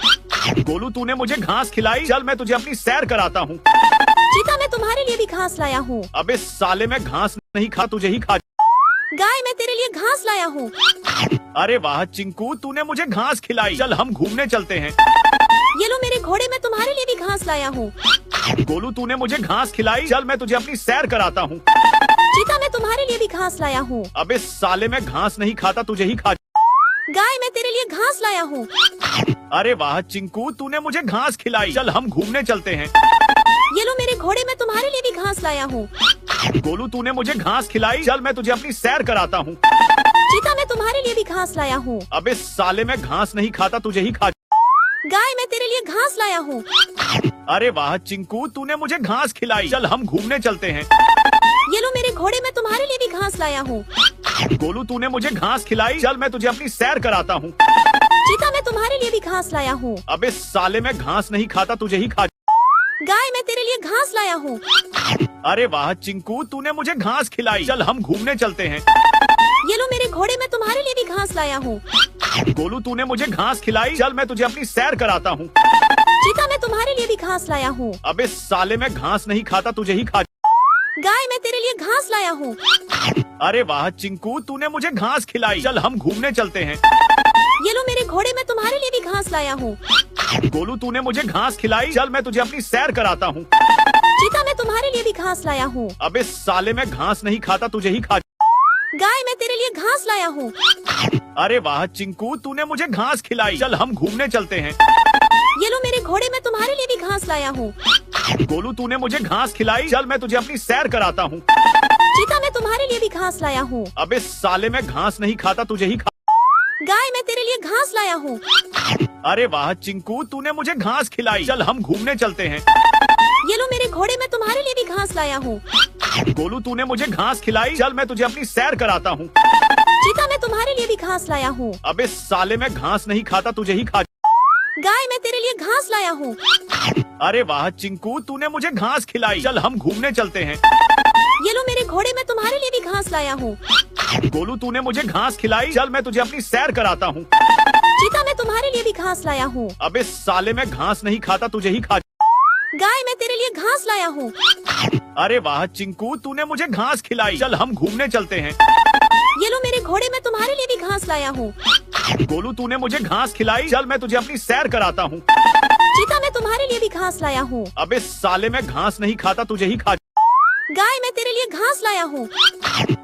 गोलू, तूने मुझे घास खिलाई। चल मैं तुझे अपनी सैर कराता हूँ। चीता, मैं तुम्हारे लिए भी घास लाया हूँ। अबे साले, मैं घास नहीं खा, तुझे ही खा। गाय, मैं तेरे लिए घास लाया हूँ। अरे वाह चिंकू, तूने मुझे घास खिलाई। चल हम घूमने चलते हैं। ये लो मेरे घोड़े, मैं तुम्हारे लिए भी घास लाया हूँ। गोलू, तूने मुझे घास खिलाई। चल मैं तुझे अपनी सैर कराता हूँ। चीता, मैं तुम्हारे लिए भी घास लाया हूँ। अबे साले, मैं घास नहीं खाता, तुझे ही खा। गाय, मैं तेरे लिए घास लाया हूँ। अरे वाह चिंकू, तूने मुझे घास खिलाई। चल हम घूमने चलते हैं। ये लो मेरे घोड़े, मैं तुम्हारे लिए भी घास लाया हूँ। गोलू, तूने मुझे घास खिलाई। चल मैं तुझे अपनी सैर कराता हूँ। चीता, मैं तुम्हारे लिए भी घास लाया हूँ। अबे साले, मैं घास नहीं खाता, तुझे ही खा। गाय, मैं तेरे लिए घास लाया हूँ। अरे वाह चिंकू, तूने मुझे घास खिलाई। चल हम घूमने चलते हैं। ये लो मेरे घोड़े, मैं तुम्हारे लिए भी घास लाया हूँ। गोलू, तूने मुझे घास खिलाई। चल मैं तुझे अपनी सैर कराता हूँ। चीता, मैं तुम्हारे लिए भी घास लाया हूँ। अबे साले, मैं घास नहीं खाता, तुझे ही खा। गाय, मैं तेरे लिए घास लाया हूँ। अरे वाह चिंकू, तूने मुझे घास खिलाई। चल हम घूमने चलते हैं। ये लो मेरे घोड़े, मैं तुम्हारे लिए भी घास लाया हूँ। गोलू, तूने मुझे घास खिलाई। चल मैं तुझे अपनी सैर कराता हूँ। चीता, मैं तुम्हारे लिए भी घास लाया हूँ। अबे साले, मैं घास नहीं खाता, तुझे ही खा। गाय, मैं तेरे लिए घास लाया हूँ। अरे वाह चिंकू, तूने मुझे घास खिलाई। चल हम घूमने चलते हैं। ये लो मेरे घोड़े, मैं तुम्हारे लिए भी घास लाया हूँ। गोलू, तूने मुझे घास खिलाई। चल मैं तुझे अपनी सैर कराता हूँ। चीता, मैं तुम्हारे लिए भी घास लाया हूँ। अबे साले, मैं घास नहीं खाता, तुझे ही खा। गाय, मैं तेरे लिए घास लाया हूँ। अरे वाह चिंकू, तूने मुझे घास खिलाई। चल हम घूमने चलते हैं। ये लो मेरे घोड़े, मैं तुम्हारे लिए भी घास लाया हूँ। गोलू, तूने मुझे घास खिलाई। चल मैं तुझे अपनी सैर कराता हूँ। चीता, मैं तुम्हारे लिए भी घास लाया हूँ। अबे साले, मैं घास नहीं खाता, तुझे ही खा। गाय, मैं तेरे लिए घास लाया हूँ। अरे वाह चिंकू, तूने मुझे घास खिलाई। चल हम घूमने चलते हैं। ये लो मेरे घोड़े, मैं तुम्हारे लिए भी घास लाया हूँ। गोलू, तूने मुझे घास खिलाई। चल मैं तुझे अपनी सैर कराता हूँ। चीता, मैं तुम्हारे लिए भी घास लाया हूँ। अबे साले, मैं घास नहीं खाता, तुझे ही खा। गाय, मैं तेरे लिए घास लाया हूँ। अरे वाह चिंकू, तूने मुझे घास खिलाई। चल हम घूमने चलते हैं। ये लो मेरे घोड़े, मैं तुम्हारे लिए भी घास लाया हूँ। गोलू, तूने मुझे घास खिलाई। चल मैं तुझे अपनी सैर कराता हूँ। चीता, मैं तुम्हारे लिए भी घास लाया हूँ। अबे साले, मैं घास नहीं खाता, तुझे ही खा। गाय, मैं तेरे लिए घास लाया हूँ। अरे वाह चिंकू, तूने मुझे घास खिलाई। चल हम घूमने चलते हैं। ये लो मेरे घोड़े, मैं तुम्हारे लिए भी घास लाया हूँ। गोलू, तूने मुझे घास खिलाई। चल मैं तुझे अपनी सैर कराता हूँ। चीता, मैं तुम्हारे लिए भी घास लाया हूँ। अबे साले, मैं घास नहीं खाता, तुझे ही खा। गाय, मैं तेरे लिए घास लाया हूँ।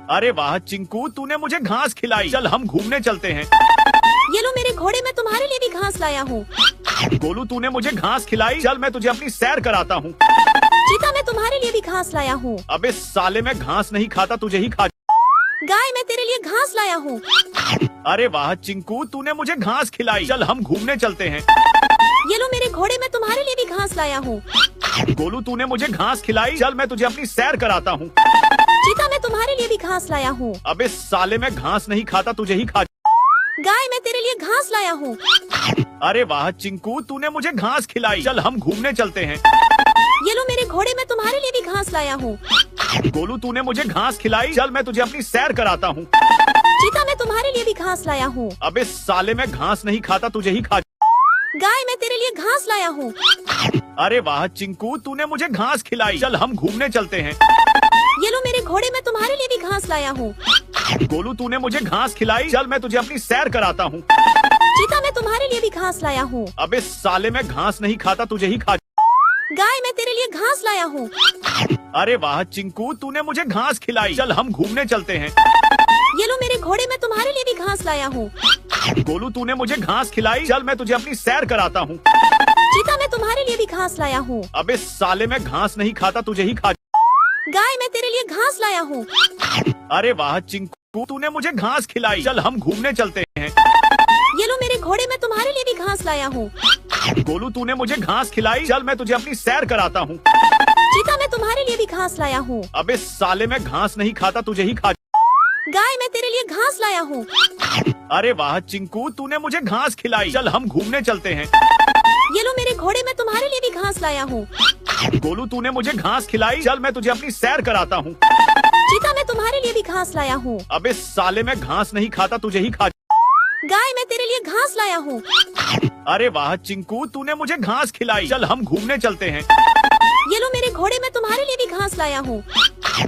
अरे वाह चिंकू, तूने मुझे घास खिलाई। चल हम घूमने चलते हैं। ये लो मेरे घोड़े, मैं तुम्हारे लिए भी घास लाया हूँ। गोलू, तूने मुझे घास खिलाई। चल मैं तुझे अपनी सैर कराता हूँ। चीता, मैं तुम्हारे लिए भी घास लाया हूँ। अबे साले, मैं घास नहीं खाता, तुझे ही खा। गाय, मैं तेरे लिए घास लाया हूँ। अरे वाह चिंकू, तूने मुझे घास खिलाई। चल हम घूमने चलते हैं। ये लो मेरे घोड़े, मैं तुम्हारे लिए भी घास लाया हूँ। गोलू, तूने मुझे घास खिलाई। चल मैं तुझे अपनी सैर कराता हूँ। चीता, मैं तुम्हारे लिए भी घास लाया हूँ। अबे साले, मैं घास नहीं खाता, तुझे ही खा। गाय, मैं तेरे लिए घास लाया हूँ। अरे वाह चिंकू, तूने मुझे घास खिलाई। चल हम घूमने चलते हैं। ये लो मेरे घोड़े, मैं तुम्हारे लिए भी घास लाया हूँ। गोलू, तूने मुझे घास खिलाई। चल मैं तुझे अपनी सैर कराता हूँ। चीता, मैं तुम्हारे लिए भी घास लाया हूँ। अबे साले, मैं घास नहीं खाता, तुझे ही खा। गाय, मैं तेरे लिए घास लाया हूँ। अरे वाह चिंकू, तूने मुझे घास खिलाई। चल हम घूमने चलते हैं। ये लो मेरे घोड़े, मैं तुम्हारे लिए भी घास लाया हूँ। गोलू, तूने मुझे घास खिलाई। चल मैं तुझे अपनी सैर कराता हूँ। चीता, मैं तुम्हारे लिए भी घास लाया हूँ। अबे साले, मैं घास नहीं खाता, तुझे ही खा। गाय, मैं तेरे लिए घास लाया हूँ। अरे वाह चिंकू, तूने मुझे घास खिलाई। चल हम घूमने चलते हैं। ये लो मेरे घोड़े, मैं तुम्हारे लिए भी घास लाया हूँ। गोलू, तूने मुझे घास खिलाई। चल मैं तुझे अपनी सैर कराता हूँ। चीता, मैं तुम्हारे लिए भी घास लाया हूँ। अबे साले, मैं घास नहीं खाता, तुझे ही खा। गाय, मैं तेरे लिए घास लाया हूँ। अरे वाह चिंकू, तूने मुझे घास खिलाई। चल हम घूमने चलते हैं। ये लो मेरे घोड़े, मैं तुम्हारे लिए भी घास लाया हूँ। गोलू, तूने मुझे घास खिलाई। चल मैं तुझे अपनी सैर कराता हूँ। चीता, मैं तुम्हारे लिए भी घास लाया हूँ। अबे साले, मैं घास नहीं खाता, तुझे ही खा। गाय, मैं तेरे लिए घास लाया हूँ। अरे वाह चिंकू, तूने मुझे घास खिलाई। चल हम घूमने चलते हैं। ये लो मेरे घोड़े, मैं तुम्हारे लिए भी घास लाया हूँ। गोलू, तूने मुझे घास खिलाई। चल मैं तुझे अपनी सैर कराता हूँ। चीता, मैं तुम्हारे लिए भी घास लाया हूँ। अबे साले, मैं घास नहीं खाता, तुझे ही खा। गाय, मैं तेरे लिए घास लाया हूँ। अरे वाह चिंकू, तूने मुझे घास खिलाई। चल हम घूमने चलते हैं। ये लो मेरे घोड़े, मैं तुम्हारे लिए भी घास लाया हूँ।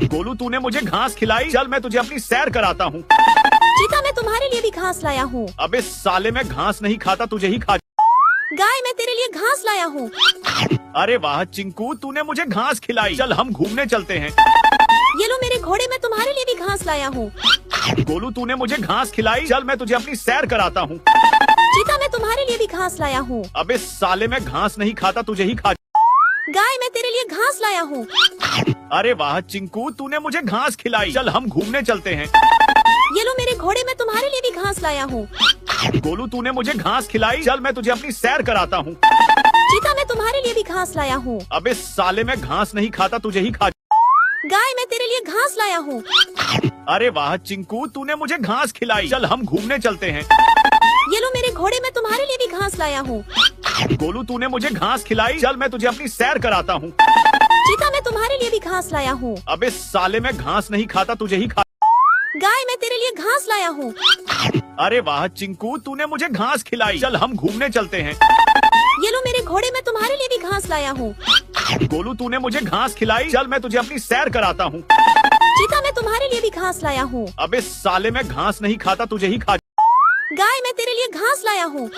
गोलू, तूने मुझे घास खिलाई। चल मैं तुझे अपनी सैर कराता हूँ। चीता, मैं तुम्हारे लिए भी घास लाया हूँ। अबे साले, मैं घास नहीं खाता, तुझे ही खा। गाय, मैं तेरे लिए घास लाया हूँ। अरे वाह चिंकू, तूने मुझे घास खिलाई। चल हम घूमने चलते हैं। ये लो मेरे घोड़े, मैं तुम्हारे लिए भी घास लाया हूँ। गोलू, तूने मुझे घास खिलाई। चल मैं तुझे अपनी सैर कराता हूँ। चीता, मैं तुम्हारे लिए भी घास लाया हूँ। अबे साले, मैं घास नहीं खाता, तुझे ही खा। गाय, मैं तेरे लिए घास लाया हूँ। अरे वाह चिंकू, तूने मुझे घास खिलाई। चल हम घूमने चलते हैं। ये लो मेरे घोड़े, मैं तुम्हारे लिए भी घास लाया हूँ। गोलू, तूने मुझे घास खिलाई। चल मैं तुझे अपनी सैर कराता हूँ। चीता, मैं तुम्हारे लिए भी घास लाया हूँ। अबे साले, मैं घास नहीं खाता, तुझे ही खा। गाय, मैं तेरे लिए घास लाया हूँ। अरे वाह चिंकू, तूने मुझे घास खिलाई। चल हम घूमने चलते हैं। ये लो मेरे घोड़े, मैं तुम्हारे लिए भी घास लाया हूँ। गोलू, तूने मुझे घास खिलाई। चल मैं तुझे अपनी सैर कराता हूँ। चीता, मैं तुम्हारे लिए भी घास लाया हूँ। अबे साले, मैं घास नहीं खाता, तुझे ही खा। गाय, मैं तेरे लिए घास लाया हूँ। अरे वाह चिंकू, तूने मुझे घास खिलाई। चल हम घूमने चलते हैं। ये लो मेरे घोड़े, मैं तुम्हारे लिए भी घास लाया हूँ। गोलू, तूने मुझे घास खिलाई। चल मैं तुझे अपनी सैर कराता हूँ। चीता, मैं तुम्हारे लिए भी घास लाया हूँ। अबे साले, मैं घास नहीं खाता, तुझे ही खा। गाय, मैं तेरे लिए घास लाया हूँ।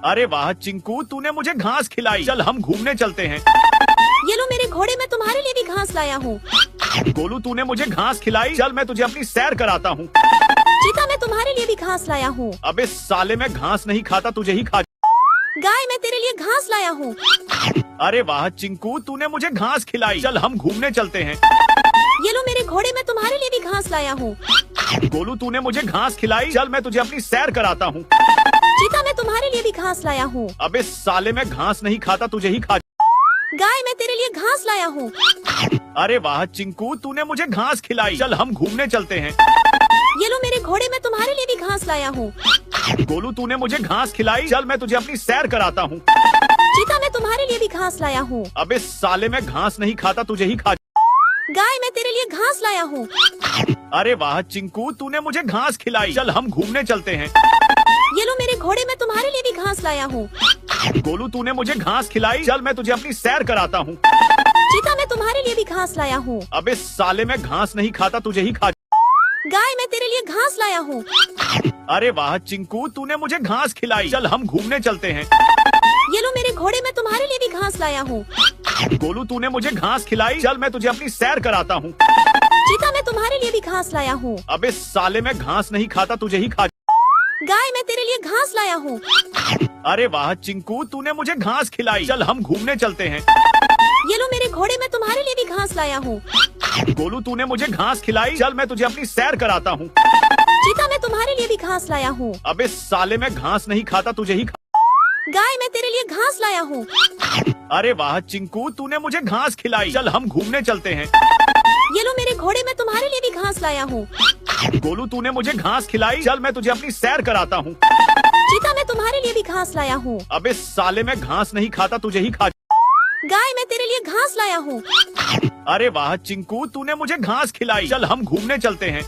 अरे वाह चिंकू, तूने मुझे घास खिलाई। चल हम घूमने चलते हैं। ये लो मेरे घोड़े, मैं तुम्हारे लिए भी घास लाया हूँ। गोलू, तूने मुझे घास खिलाई। चल मैं तुझे अपनी सैर कराता हूँ। चीता, मैं तुम्हारे लिए भी घास लाया हूँ। अबे साले, मैं घास नहीं खाता, तुझे ही खा। गाय, मैं तेरे लिए घास लाया हूँ। अरे वाह चिंकू, तूने मुझे घास खिलाई। चल हम घूमने चलते हैं। ये लो मेरे घोड़े, मैं तुम्हारे लिए भी घास लाया हूँ। गोलू तूने मुझे घास खिलाई, चल मैं तुझे अपनी सैर कराता हूँ। चीता, मैं तुम्हारे लिए भी घास लाया हूँ। अबे साले, मैं घास नहीं खाता, तुझे ही खा। गाय, मैं तेरे लिए घास लाया हूँ। अरे वाह चिंकू, तूने मुझे घास खिलाई, चल हम घूमने चलते हैं। ये लो मेरे घोड़े, मैं तुम्हारे लिए भी घास लाया हूँ। गोलू तूने मुझे घास खिलाई, चल मैं तुझे अपनी सैर कराता हूँ। चीता, मैं तुम्हारे लिए भी घास लाया हूँ। अबे साले, मैं घास नहीं खाता, तुझे ही खा। गाय, मैं तेरे लिए घास लाया हूँ। अरे वाह चिंकू, तूने मुझे घास खिलाई, चल हम घूमने चलते हैं। ये लो मेरे घोड़े, मैं तुम्हारे लिए भी घास लाया हूँ। गोलू तूने मुझे घास खिलाई, चल मैं तुझे अपनी सैर कराता हूँ। चीता, मैं तुम्हारे लिए भी घास लाया हूँ। अबे साले, मैं घास नहीं खाता, तुझे ही खा। गाय, मैं तेरे लिए घास लाया हूँ। अरे वाह चिंकू, तूने मुझे घास खिलाई, चल हम घूमने चलते हैं। ये लो मेरे घोड़े, मैं तुम्हारे लिए भी घास लाया हूँ। गोलू तूने मुझे घास खिलाई, चल मैं तुझे अपनी सैर कराता हूँ। चीता, मैं तुम्हारे लिए भी घास लाया हूँ। अबे साले, मैं घास नहीं खाता, तुझे ही खा। गाय, मैं तेरे लिए घास लाया हूँ। अरे वाह चिंकू, तूने मुझे घास खिलाई, चल हम घूमने चलते हैं। ये लो मेरे घोड़े, मैं तुम्हारे लिए भी घास लाया हूँ। गोलू तूने मुझे घास खिलाई, चल मैं तुझे अपनी सैर कराता हूँ। चीता, मैं तुम्हारे लिए भी घास लाया हूँ। अबे साले, मैं घास नहीं खाता, तुझे ही खा। गाय, मैं तेरे लिए घास लाया हूँ। अरे वाह चिंकू, तूने मुझे घास खिलाई, चल हम घूमने चलते हैं। ये लो मेरे घोड़े, मैं तुम्हारे लिए भी घास लाया हूँ। गोलू तूने मुझे घास खिलाई, चल मैं तुझे अपनी सैर कराता हूँ। चीता, मैं तुम्हारे लिए भी घास लाया हूँ। अबे साले, मैं घास नहीं खाता, तुझे ही खा। गाय, मैं तेरे लिए घास लाया हूँ। अरे वाह चिंकू, तूने मुझे घास खिलाई, चल हम घूमने चलते हैं।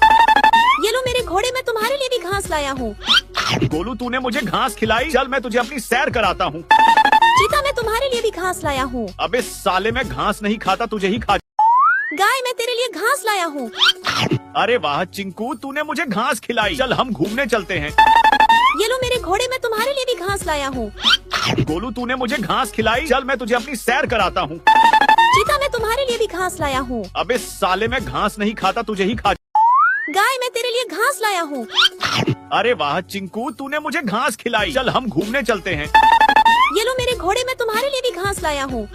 ये लो मेरे घोड़े, मैं तुम्हारे लिए भी घास लाया हूँ। गोलू तूने मुझे घास खिलाई, चल मैं तुझे अपनी सैर कराता हूँ। चीता, मैं तुम्हारे लिए भी घास लाया हूँ। अबे साले, मैं घास नहीं खाता, तुझे ही खा। गाय, मैं तेरे लिए घास लाया हूँ। अरे वाह चिंकू, तूने मुझे घास खिलाई, चल हम घूमने चलते हैं। ये लो मेरे घोड़े, मैं तुम्हारे लिए भी घास लाया हूँ। गोलू तूने मुझे घास खिलाई, चल मैं तुझे अपनी सैर कराता हूँ। चीता, मैं तुम्हारे लिए भी घास लाया हूँ। अबे साले, मैं घास नहीं खाता, तुझे ही खा। गाय, मैं तेरे लिए घास लाया हूँ। अरे वाह चिंकू, तूने मुझे घास खिलाई, चल हम घूमने चलते हैं। ये लो मेरे घोड़े, मैं तुम्हारे लिए भी घास लाया हूँ।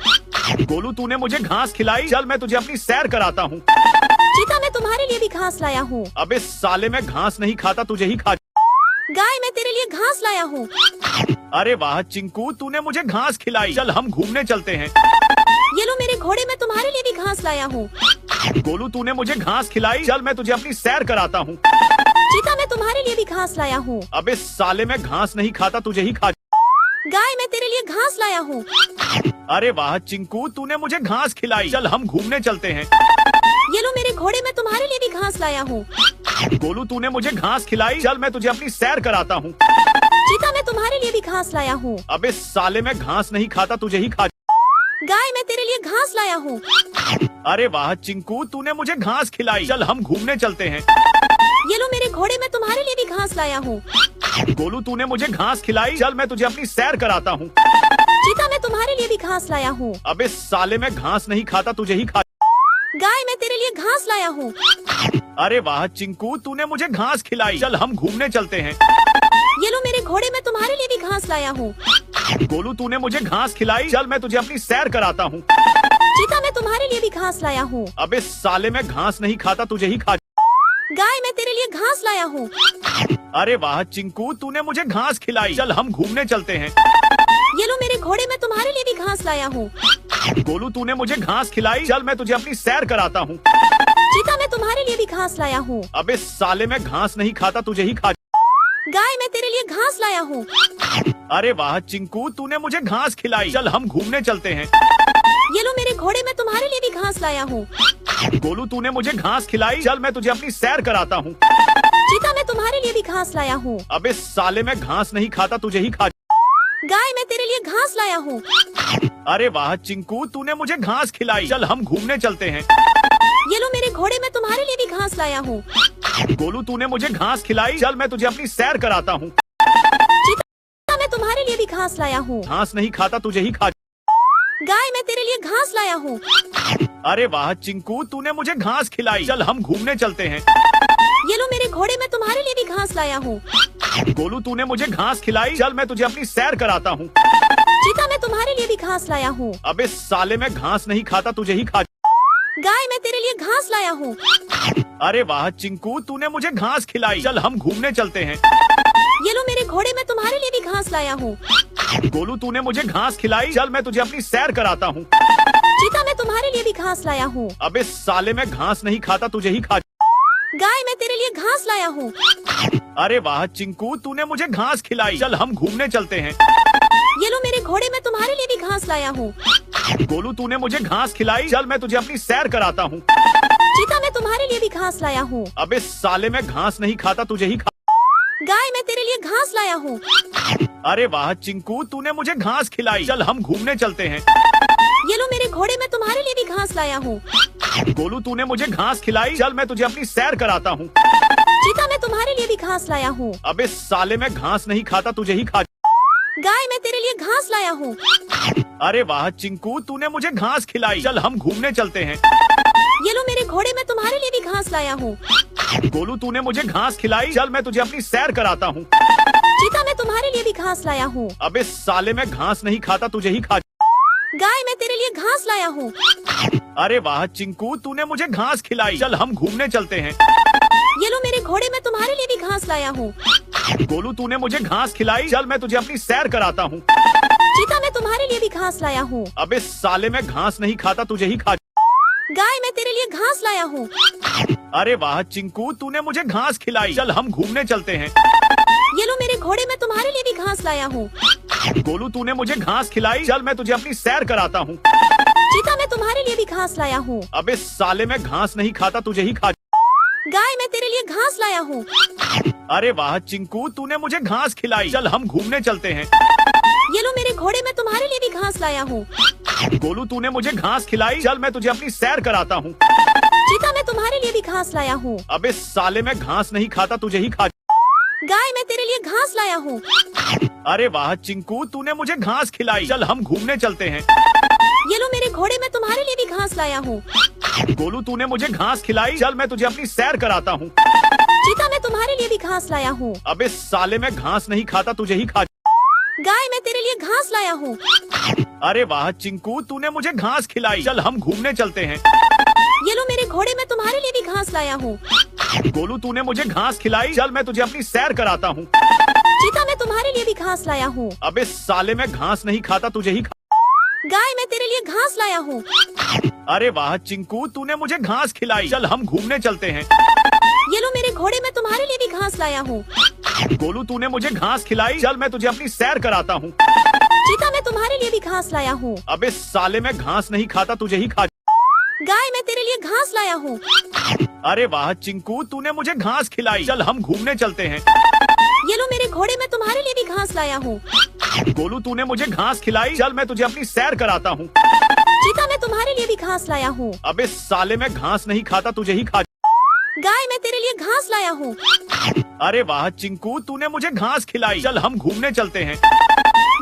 गोलू तूने मुझे घास खिलाई, चल मैं तुझे अपनी सैर कराता हूँ। चीता, मैं तुम्हारे लिए भी घास लाया हूँ। अबे साले, मैं घास नहीं खाता, तुझे ही खा। गाय, मैं तेरे लिए घास लाया हूँ। अरे वाह चिंकू, तूने मुझे घास खिलाई, चल हम घूमने चलते हैं। ये लो मेरे घोड़े, मैं तुम्हारे लिए भी घास लाया हूँ। गोलू तूने मुझे घास खिलाई, चल मैं तुझे अपनी सैर कराता हूँ। चीता, मैं तुम्हारे लिए भी घास लाया हूँ। अबे साले, मैं घास नहीं खाता, तुझे ही खा। गाय, मैं तेरे लिए घास लाया हूँ। अरे वाह चिंकू, तूने मुझे घास खिलाई, चल हम घूमने चलते हैं। ये लो मेरे घोड़े, मैं तुम्हारे लिए भी घास लाया हूँ। गोलू तूने मुझे घास खिलाई, चल मैं तुझे अपनी सैर कराता हूँ। चीता, मैं तुम्हारे लिए भी घास लाया हूँ। अबे साले, मैं घास नहीं खाता, तुझे ही खा। गाय, मैं तेरे लिए घास लाया हूँ। अरे वाह चिंकू, तूने मुझे घास खिलाई, चल हम घूमने चलते हैं। ये लो मेरे घोड़े, मैं तुम्हारे लिए भी घास लाया हूँ। गोलू तूने मुझे घास खिलाई, चल मैं तुझे अपनी सैर कराता हूँ। चीता, मैं तुम्हारे लिए भी घास लाया हूँ। अबे साले, मैं घास नहीं खाता, तुझे ही खा। गाय, मैं तेरे लिए घास लाया हूँ। अरे वाह चिंकू, तूने मुझे घास खिलाई, चल हम घूमने चलते हैं। ये लो मेरे घोड़े, मैं तुम्हारे लिए भी घास लाया हूँ। गोलू तूने मुझे घास खिलाई, चल मैं तुझे अपनी सैर कराता हूँ। चीता, मैं तुम्हारे लिए भी घास लाया हूँ। अबे साले, मैं घास नहीं खाता, तुझे ही खा। गाय, मैं तेरे लिए घास लाया हूँ। अरे वाह चिंकू, तूने मुझे घास खिलाई, चल हम घूमने चलते हैं। ये लो मेरे घोड़े, मैं तुम्हारे लिए भी घास लाया हूँ। गोलू तूने मुझे घास खिलाई, चल मैं तुझे अपनी सैर कराता हूँ। चीता, मैं तुम्हारे लिए भी घास लाया हूँ। अबे साले, मैं घास नहीं खाता, तुझे ही खा। गाय, मैं तेरे लिए घास लाया हूँ। अरे वाह चिंकू, तूने मुझे घास खिलाई, चल हम घूमने चलते हैं। ये लो मेरे घोड़े, मैं तुम्हारे लिए भी घास लाया हूँ। गोलू तूने मुझे घास खिलाई, चल मैं तुझे अपनी सैर कराता हूँ। चीता, मैं तुम्हारे लिए भी घास लाया हूँ। अबे साले, मैं घास नहीं खाता, तुझे ही खा। गाय, मैं तेरे लिए घास लाया हूँ। अरे वाह चिंकू, तूने मुझे घास खिलाई, चल हम घूमने चलते हैं। ये लो मेरे घोड़े, मैं तुम्हारे लिए भी घास लाया हूँ। गोलू तूने मुझे घास खिलाई, चल मैं तुझे अपनी सैर कराता हूँ। चीता, मैं तुम्हारे लिए भी घास लाया हूँ। घास नहीं खाता, तुझे ही खा। गाय, मैं तेरे लिए घास लाया हूँ। अरे वाह चिंकू, तूने मुझे घास खिलाई, चल हम घूमने चलते हैं। ये लो मेरे घोड़े, मैं तुम्हारे लिए भी घास लाया हूँ। गोलू तूने मुझे घास खिलाई, चल मैं तुझे अपनी सैर कराता हूँ। चीता, मैं तुम्हारे लिए भी घास लाया हूँ। अबे साले, मैं घास नहीं खाता, तुझे ही खा। गाय, मैं मैं तेरे लिए घास लाया हूँ। अरे वाह चिंकू, तूने मुझे घास खिलाई। चल हम घूमने चलते हैं। ये लो मेरे घोड़े, मैं तुम्हारे लिए भी घास लाया हूँ। गोलू, तूने मुझे घास खिलाई। चल मैं तुझे अपनी सैर कराता हूँ। चीता, मैं तुम्हारे लिए भी घास लाया हूँ। अबे साले, मैं घास नहीं खाता, तुझे ही खा। गाय, मैं तेरे लिए घास लाया हूँ। अरे वाह चिंकू, तूने मुझे घास खिलाई। चल हम घूमने चलते हैं। ये लो मेरे घोड़े, मैं तुम्हारे लिए भी घास लाया हूँ। गोलू, तूने मुझे घास खिलाई। चल मैं तुझे अपनी सैर कराता हूँ। चीता, मैं तुम्हारे लिए भी घास लाया हूँ। अबे साले, मैं घास नहीं खाता, तुझे ही खा। गाय, मैं तेरे लिए घास लाया हूँ। अरे वाह चिंकू, तूने मुझे घास खिलाई। चल हम घूमने चलते हैं। ये लो मेरे घोड़े, मैं तुम्हारे लिए भी घास लाया हूँ। गोलू, तूने मुझे घास खिलाई। चल मैं तुझे अपनी सैर कराता हूँ। चीता, मैं तुम्हारे लिए भी घास लाया हूँ। अबे साले, मैं घास नहीं खाता, तुझे ही खा। गाय, मैं तेरे लिए घास लाया हूँ। अरे वाह चिंकू, तूने मुझे घास खिलाई। चल हम घूमने चलते हैं। ये लो मेरे घोड़े, मैं तुम्हारे लिए भी घास लाया हूँ। गोलू, तूने मुझे घास खिलाई। चल मैं तुझे अपनी सैर कराता हूँ। चीता, मैं तुम्हारे लिए भी घास लाया हूँ। अबे साले, मैं घास नहीं खाता, तुझे ही खा। गाय, मैं तेरे लिए घास लाया हूँ। अरे वाह चिंकू, तूने मुझे घास खिलाई। चल हम घूमने चलते हैं। ये लो मेरे घोड़े, मैं तुम्हारे लिए भी घास लाया हूँ। गोलू, तूने मुझे घास खिलाई। चल मैं तुझे अपनी सैर कराता हूँ। चीता, मैं तुम्हारे लिए भी घास लाया हूँ। अबे साले, मैं घास नहीं खाता, तुझे ही खा। गाय, मैं तेरे लिए घास लाया हूँ। अरे वाह चिंकू, तूने मुझे घास खिलाई। चल हम घूमने चलते हैं। ये लो मेरे घोड़े, मैं तुम्हारे लिए भी घास लाया हूँ। गोलू, तूने मुझे घास खिलाई। चल मैं तुझे अपनी सैर कराता हूँ। चीता, मैं तुम्हारे लिए भी घास लाया हूँ। अबे साले, मैं घास नहीं खाता, तुझे ही खा। गाय, मैं तेरे लिए घास लाया हूँ। अरे वाह चिंकू, तूने मुझे घास खिलाई। चल हम घूमने चलते हैं। ये लो मेरे घोड़े, मैं तुम्हारे लिए भी घास लाया हूँ। गोलू, तूने मुझे घास खिलाई। चल मैं तुझे अपनी सैर कराता हूँ। चीता, मैं तुम्हारे लिए भी घास लाया हूँ। अबे साले, मैं घास नहीं खाता, तुझे ही खा। गाय, मैं तेरे लिए घास लाया हूँ। अरे वाह चिंकू, तूने मुझे घास खिलाई। चल हम घूमने चलते हैं। ये लो मेरे घोड़े, मैं तुम्हारे लिए भी घास लाया हूँ। गोलू, तूने मुझे घास खिलाई। चल मैं तुझे अपनी सैर कराता हूँ। चीता, मैं तुम्हारे लिए भी घास लाया हूँ। अबे साले, मैं घास नहीं खाता, तुझे ही खा। गाय, मैं तेरे लिए घास लाया हूँ। अरे वाह चिंकू, तूने मुझे घास खिलाई। चल हम घूमने चलते हैं। ये लो मेरे घोड़े, मैं तुम्हारे लिए भी घास लाया हूँ। गोलू, तूने मुझे घास खिलाई। चल मैं तुझे अपनी सैर कराता हूँ। चीता, मैं तुम्हारे लिए भी घास लाया हूँ। अबे साले, मैं घास नहीं खाता, तुझे ही खा। गाय, मैं तेरे लिए घास लाया हूँ। अरे वाह चिंकू, तूने मुझे घास खिलाई। चल हम घूमने चलते हैं। ये लो मेरे घोड़े, मैं तुम्हारे लिए भी घास लाया हूँ। गोलू, तूने मुझे घास खिलाई। चल मैं तुझे अपनी सैर कराता हूँ। चीता, मैं तुम्हारे लिए भी घास लाया हूँ। अबे साले, मैं घास नहीं खाता, तुझे ही खा। गाय, मैं तेरे लिए घास लाया हूँ। अरे वाह चिंकू, तूने मुझे घास खिलाई। चल हम घूमने चलते हैं। ये लो मेरे घोड़े, मैं तुम्हारे लिए भी घास लाया हूँ। गोलू, तूने मुझे घास खिलाई। चल मैं तुझे अपनी सैर कराता हूँ। चीता, मैं तुम्हारे लिए भी घास लाया हूँ। अबे साले, मैं घास नहीं खाता, तुझे ही खा। गाय, मैं तेरे लिए घास लाया हूँ। अरे वाह चिंकू, तूने मुझे घास खिलाई। चल हम घूमने चलते हैं।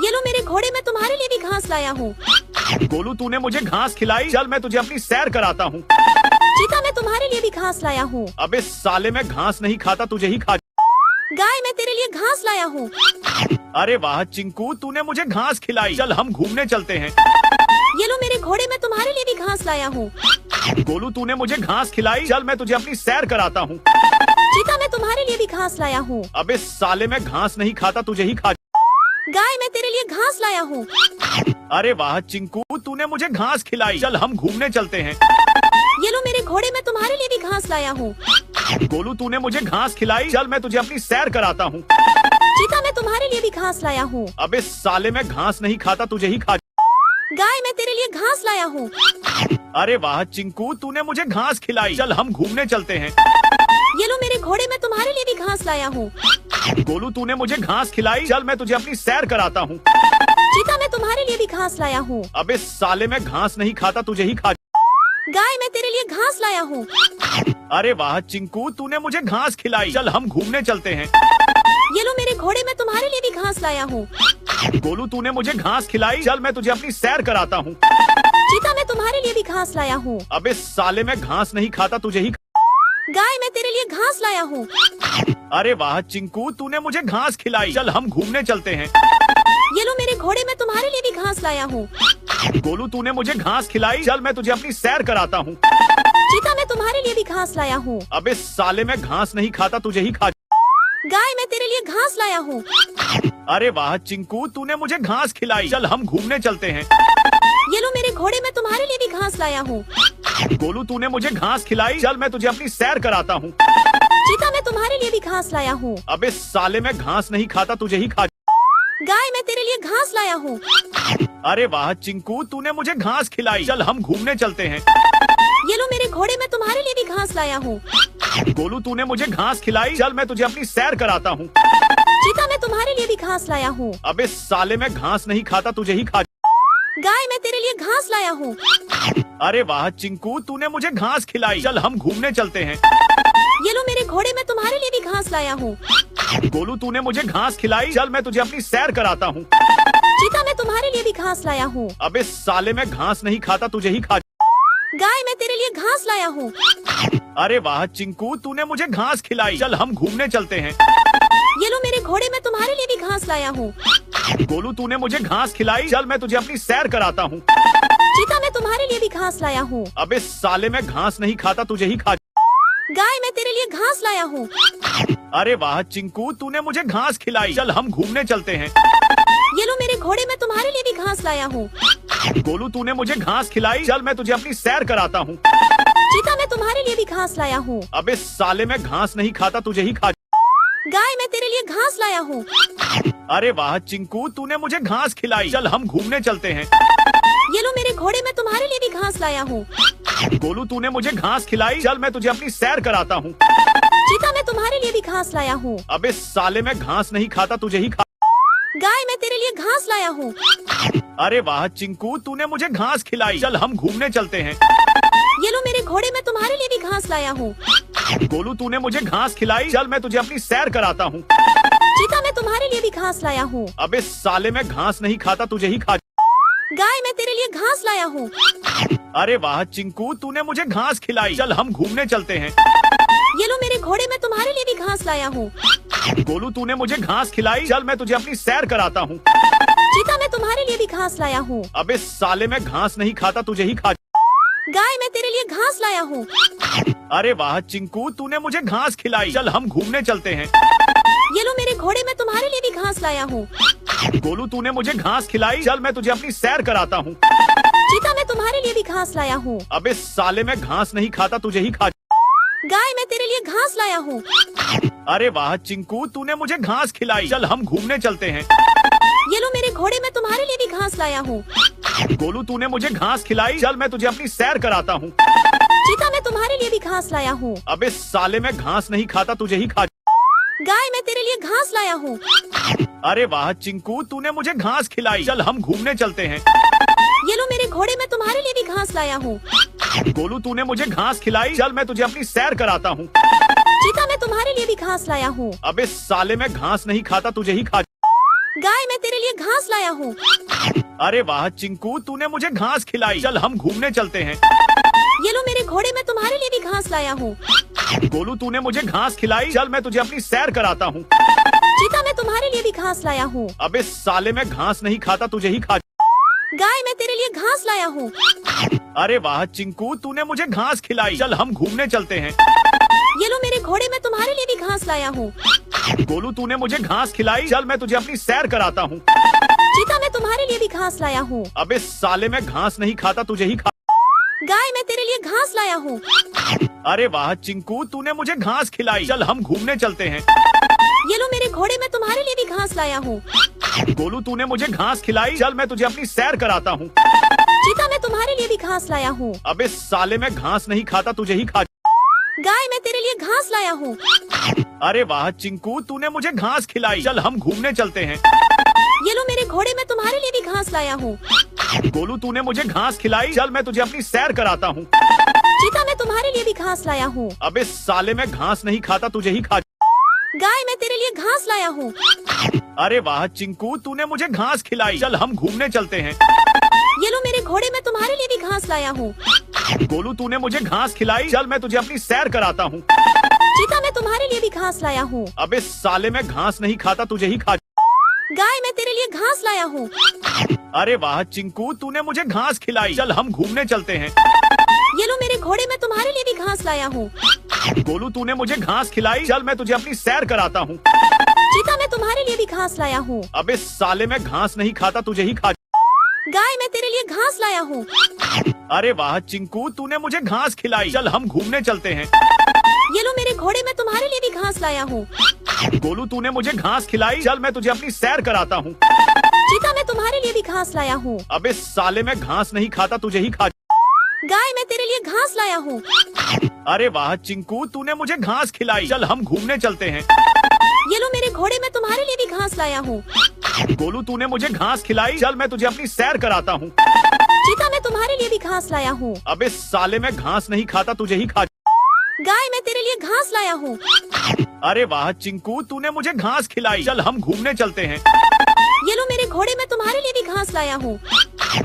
ये लो मेरे घोड़े, मैं तुम्हारे लिए भी घास लाया हूँ। गोलू, तूने मुझे घास खिलाई। चल मैं तुझे अपनी सैर कराता हूँ। चीता, मैं तुम्हारे लिए भी घास लाया हूँ। अबे साले, मैं घास नहीं खाता, तुझे ही खा। गाय, मैं तेरे लिए घास लाया हूँ। अरे वाह चिंकू, तूने मुझे घास खिलाई। चल हम घूमने चलते हैं। ये लो मेरे घोड़े, मैं तुम्हारे लिए भी घास लाया हूँ। गोलू, तूने मुझे घास खिलाई। चल मैं तुझे अपनी सैर कराता हूँ। चीता, मैं तुम्हारे लिए भी घास लाया हूँ। अबे साले, मैं घास नहीं खाता, तुझे ही खा। गाय, मैं तेरे लिए घास लाया हूँ। अरे वाह चिंकू, तूने मुझे घास खिलाई। चल हम घूमने चलते हैं। ये लो मेरे घोड़े, मैं तुम्हारे लिए भी घास लाया हूँ। गोलू, तूने मुझे घास खिलाई। चल मैं तुझे अपनी सैर कराता हूँ। चीता, मैं तुम्हारे लिए भी घास लाया हूँ। अबे साले, मैं घास नहीं खाता, तुझे ही खा। गाय, मैं तेरे लिए घास लाया हूँ। अरे वाह चिंकू, तूने मुझे घास खिलाई। चल हम घूमने चलते हैं। ये लो मेरे घोड़े, मैं तुम्हारे लिए भी घास लाया हूँ। गोलू, तूने मुझे घास खिलाई। चल मैं तुझे अपनी सैर कराता हूँ। चीता, मैं तुम्हारे लिए भी घास लाया हूँ। अबे साले, मैं घास नहीं खाता, तुझे ही खा। गाय, मैं तेरे लिए घास लाया हूँ। अरे वाह चिंकू, तूने मुझे घास खिलाई। चल हम घूमने चलते हैं। ये लो मेरे घोड़े, मैं तुम्हारे लिए भी घास लाया हूँ। गोलू, तूने मुझे घास खिलाई। चल मैं तुझे अपनी सैर कराता हूँ। चीता, मैं तुम्हारे लिए भी घास लाया हूँ। अबे साले, मैं घास नहीं खाता, तुझे ही खा। गाय, मैं तेरे लिए घास लाया हूँ। अरे वाह चिंकू, तूने मुझे घास खिलाई। चल हम घूमने चलते हैं। ये लो मेरे घोड़े, मैं तुम्हारे लिए भी घास लाया हूँ। गोलू, तूने मुझे घास खिलाई। चल मैं तुझे अपनी सैर कराता हूँ। चीता, मैं तुम्हारे लिए भी घास लाया हूँ। अबे साले, मैं घास नहीं खाता, तुझे ही खा। गाय, मैं तेरे लिए घास लाया हूँ। अरे वाह चिंकू, तूने मुझे घास खिलाई। चल हम घूमने चलते हैं। ये लो मेरे घोड़े, मैं तुम्हारे लिए भी घास लाया हूँ। गोलू, तूने मुझे घास खिलाई। चल मैं तुझे अपनी सैर कराता हूँ। चीता, मैं तुम्हारे लिए भी घास लाया हूँ। अबे साले, मैं घास नहीं खाता, तुझे ही खा। गाय, मैं तेरे लिए घास लाया हूँ। अरे वाह चिंकू, तूने मुझे घास खिलाई। चल हम घूमने चलते हैं। ये लो मेरे घोड़े, मैं तुम्हारे लिए भी घास लाया हूँ। गोलू, तूने मुझे घास खिलाई। चल मैं तुझे अपनी सैर कराता हूँ। चीता, मैं तुम्हारे लिए भी घास लाया हूँ। अबे साले, मैं घास नहीं खाता, तुझे ही खा। गाय, मैं तेरे लिए घास लाया हूँ। अरे वाह चिंकू, तूने मुझे घास खिलाई। चल हम घूमने चलते हैं। ये लो मेरे घोड़े, मैं तुम्हारे लिए भी घास लाया हूँ। गोलू, तूने मुझे घास खिलाई। चल मैं तुझे अपनी सैर कराता हूँ। चीता, मैं तुम्हारे लिए भी घास लाया हूँ। अबे साले, मैं घास नहीं खाता, तुझे ही खा। गाय, मैं तेरे लिए घास लाया हूँ। अरे वाह चिंकू, तूने मुझे घास खिलाई। चल हम घूमने चलते हैं। ये लो मेरे घोड़े, मैं तुम्हारे लिए भी घास लाया हूँ। गोलू, तूने मुझे घास खिलाई। चल मैं तुझे अपनी सैर कराता हूँ। चीता, मैं तुम्हारे लिए भी घास लाया हूँ। अबे साले, मैं घास नहीं खाता, तुझे ही खा। गाय, मैं तेरे लिए घास लाया हूँ। अरे वाह चिंकू, तूने मुझे घास खिलाई। चल हम घूमने चलते हैं। ये लो मेरे घोड़े, मैं तुम्हारे लिए भी घास लाया हूँ। गोलू, तूने मुझे घास खिलाई। चल मैं तुझे अपनी सैर कराता हूँ। चीता, मैं तुम्हारे लिए भी घास लाया हूँ। अबे साले, मैं घास नहीं खाता, तुझे ही खा। गाय, मैं तेरे लिए घास लाया हूँ। अरे वाह चिंकू, तूने मुझे घास खिलाई। चल हम घूमने चलते हैं। ये लो मेरे घोड़े, मैं तुम्हारे लिए भी घास लाया हूँ। गोलू, तूने मुझे घास खिलाई। चल मैं तुझे अपनी सैर कराता हूँ। चीता, मैं तुम्हारे लिए भी घास लाया हूँ। अबे साले, मैं घास नहीं खाता, तुझे ही खा। गाय, मैं तेरे लिए घास लाया हूँ। अरे वाह चिंकू, तूने मुझे घास खिलाई। चल हम घूमने चलते हैं। ये लो मेरे घोड़े, मैं तुम्हारे लिए भी घास लाया हूँ। गोलू, तूने मुझे घास खिलाई। चल मैं तुझे अपनी सैर कराता हूँ। चीता, मैं तुम्हारे लिए भी घास लाया हूँ। अबे साले, मैं घास नहीं खाता, तुझे ही खा। गाय, मैं तेरे लिए घास लाया हूँ। अरे वाह चिंकू, तूने मुझे घास खिलाई। चल हम घूमने चलते हैं। ये लो मेरे घोड़े, मैं तुम्हारे लिए भी घास लाया हूँ। गोलू, तूने मुझे घास खिलाई। चल मैं तुझे अपनी सैर कराता हूँ। चीता, मैं तुम्हारे लिए भी घास लाया हूँ। अबे साले, मैं घास नहीं खाता, तुझे ही खा। गाय, मैं तेरे लिए घास लाया हूँ। अरे वाह चिंकू, तूने मुझे घास खिलाई। चल हम घूमने चलते हैं। ये लो मेरे घोड़े, मैं तुम्हारे लिए भी घास लाया हूँ। गोलू, तूने मुझे घास खिलाई। चल मैं तुझे अपनी सैर कराता हूँ। चीता, मैं तुम्हारे लिए भी घास लाया हूँ। अबे साले, मैं घास नहीं खाता, तुझे ही खा। गाय, मैं तेरे लिए घास लाया हूँ। अरे वाह चिंकू, तूने मुझे घास खिलाई। चल हम घूमने चलते हैं। ये लो मेरे घोड़े, मैं तुम्हारे लिए भी घास लाया हूँ। गोलू, तूने मुझे घास खिलाई। चल मैं तुझे अपनी सैर कराता हूँ। चीता, मैं तुम्हारे लिए भी घास लाया हूँ। अबे साले, मैं घास नहीं खाता, तुझे ही खा। गाय, मैं तेरे लिए घास लाया हूँ। अरे वाह चिंकू, तूने मुझे घास खिलाई। चल हम घूमने चलते हैं। ये लो मेरे घोड़े, मैं तुम्हारे लिए भी घास लाया हूँ। गोलू, तूने मुझे घास खिलाई। चल मैं तुझे अपनी सैर कराता हूँ। चीता, मैं तुम्हारे लिए भी घास लाया हूँ। अबे साले, मैं घास नहीं खाता, तुझे ही खा। गाय, मैं तेरे लिए घास लाया हूँ। अरे वाह चिंकू, तूने मुझे घास खिलाई। चल हम घूमने चलते हैं। ये लो मेरे घोड़े, मैं तुम्हारे लिए भी घास लाया हूँ। गोलू, तूने मुझे घास खिलाई। चल मैं तुझे अपनी सैर कराता हूँ। चीता, मैं तुम्हारे लिए भी घास लाया हूँ। अबे साले, मैं घास नहीं खाता, तुझे ही खा। गाय, मैं तेरे लिए घास लाया हूँ। अरे वाह चिंकू, तूने मुझे घास खिलाई। चल हम घूमने चलते हैं। ये लो मेरे घोड़े, मैं तुम्हारे लिए भी घास लाया हूँ। गोलू, तूने मुझे घास खिलाई। चल मैं तुझे अपनी सैर कराता हूँ। चीता, मैं तुम्हारे लिए भी घास लाया हूँ। अबे साले, मैं घास नहीं खाता, तुझे ही खा। गाय, मैं तेरे लिए घास लाया हूँ। अरे वाह चिंकू, तूने मुझे घास खिलाई। चल हम घूमने चलते हैं। ये लो मेरे घोड़े, मैं तुम्हारे लिए भी घास लाया हूँ। गोलू, तूने मुझे घास खिलाई। चल मैं तुझे अपनी सैर कराता हूँ। चीता, मैं तुम्हारे लिए भी घास लाया हूँ। अबे साले, मैं घास नहीं खाता, तुझे ही खा। गाय, मैं तेरे लिए घास लाया हूँ। अरे वाह चिंकू, तूने मुझे घास खिलाई। चल हम घूमने चलते हैं। ये लो मेरे घोड़े, मैं तुम्हारे लिए भी घास लाया हूँ। गोलू, तूने मुझे घास खिलाई। चल मैं तुझे अपनी सैर कराता हूँ। चीता, मैं तुम्हारे लिए भी घास लाया हूँ। अबे साले, मैं घास नहीं खाता, तुझे ही खा। गाय, मैं तेरे लिए घास लाया हूँ। अरे वाह चिंकू, तूने मुझे घास खिलाई। चल हम घूमने चलते हैं। ये लो मेरे घोड़े, मैं तुम्हारे लिए भी घास लाया हूँ। गोलू, तूने मुझे घास खिलाई। चल मैं तुझे अपनी सैर कराता हूँ। चीता, मैं तुम्हारे लिए भी घास लाया हूँ। अबे साले, मैं घास नहीं खाता, तुझे ही खा। गाय, मैं तेरे लिए घास लाया हूँ। अरे वाह चिंकू, तूने मुझे घास खिलाई। चल हम घूमने चलते हैं। ये लो मेरे घोड़े मैं तुम्हारे लिए भी घास लाया हूँ। गोलू तूने मुझे घास खिलाई, चल मैं तुझे अपनी सैर कराता हूँ। चीता मैं तुम्हारे लिए भी घास लाया हूँ। अबे साले मैं घास नहीं खाता, तुझे ही खा। गाय मैं तेरे लिए घास लाया हूँ। अरे वाह चिंकू, तूने मुझे घास खिलाई, चल हम घूमने चलते हैं। ये लो मेरे घोड़े मैं तुम्हारे लिए भी घास लाया हूँ। गोलू तूने मुझे घास खिलाई, चल मैं तुझे अपनी सैर कराता हूँ। चीता मैं तुम्हारे लिए भी घास लाया हूँ। अबे साले मैं घास नहीं खाता, तुझे ही खा। गाय मैं तेरे लिए घास लाया हूँ। अरे वाह चिंकू, तूने मुझे घास खिलाई, चल हम घूमने चलते हैं। ये लो मेरे घोड़े मैं तुम्हारे लिए भी घास लाया हूँ। गोलू तूने मुझे घास खिलाई, चल मैं तुझे अपनी सैर कराता हूँ। चीता मैं तुम्हारे लिए भी घास लाया हूँ। अबे साले मैं घास नहीं खाता, तुझे ही खा। गाय मैं तेरे लिए घास लाया हूँ। अरे वाह चिंकू, तूने मुझे घास खिलाई, चल हम घूमने चलते हैं। ये लो मेरे घोड़े मैं तुम्हारे लिए भी घास लाया हूँ।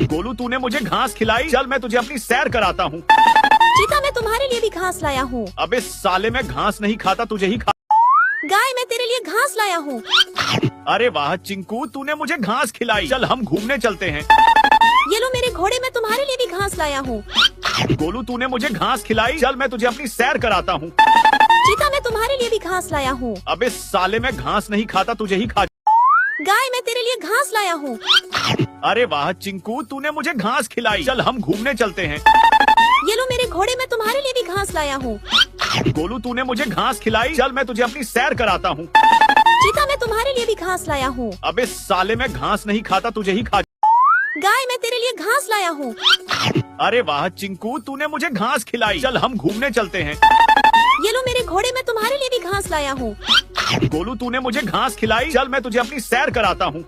गोलू तूने मुझे घास खिलाई, चल मैं तुझे अपनी सैर कराता हूँ। चीता मैं तुम्हारे लिए भी घास लाया हूँ। अबे साले मैं घास नहीं खाता, तुझे ही खा। गाय मैं तेरे लिए घास लाया हूँ। अरे वाह चिंकू, तूने मुझे घास खिलाई, चल हम घूमने चलते हैं। ये लो मेरे घोड़े मैं तुम्हारे लिए भी घास लाया हूँ। गोलू तूने मुझे घास खिलाई, चल मैं तुझे अपनी सैर कराता हूँ। चीता मैं तुम्हारे लिए भी घास लाया हूँ। अबे साले मैं घास नहीं खाता, तुझे ही खा। गाय मैं तेरे लिए घास लाया हूँ। अरे वाह चिंकू, तूने मुझे घास खिलाई, चल हम घूमने चलते हैं। ये लो मेरे घोड़े मैं तुम्हारे लिए भी घास लाया हूँ। गोलू तूने मुझे घास खिलाई, चल मैं तुझे अपनी सैर कराता हूँ। चीता मैं तुम्हारे लिए भी घास लाया हूँ। अबे साले मैं घास नहीं खाता, तुझे ही खा। गाय मैं तेरे लिए घास लाया हूँ। अरे वाह चिंकू, तूने मुझे घास खिलाई, चल हम घूमने चलते हैं। ये लो मेरे घोड़े मैं तुम्हारे लिए भी घास लाया हूँ। गोलू तूने मुझे घास खिलाई, चल मैं तुझे अपनी सैर कराता हूँ।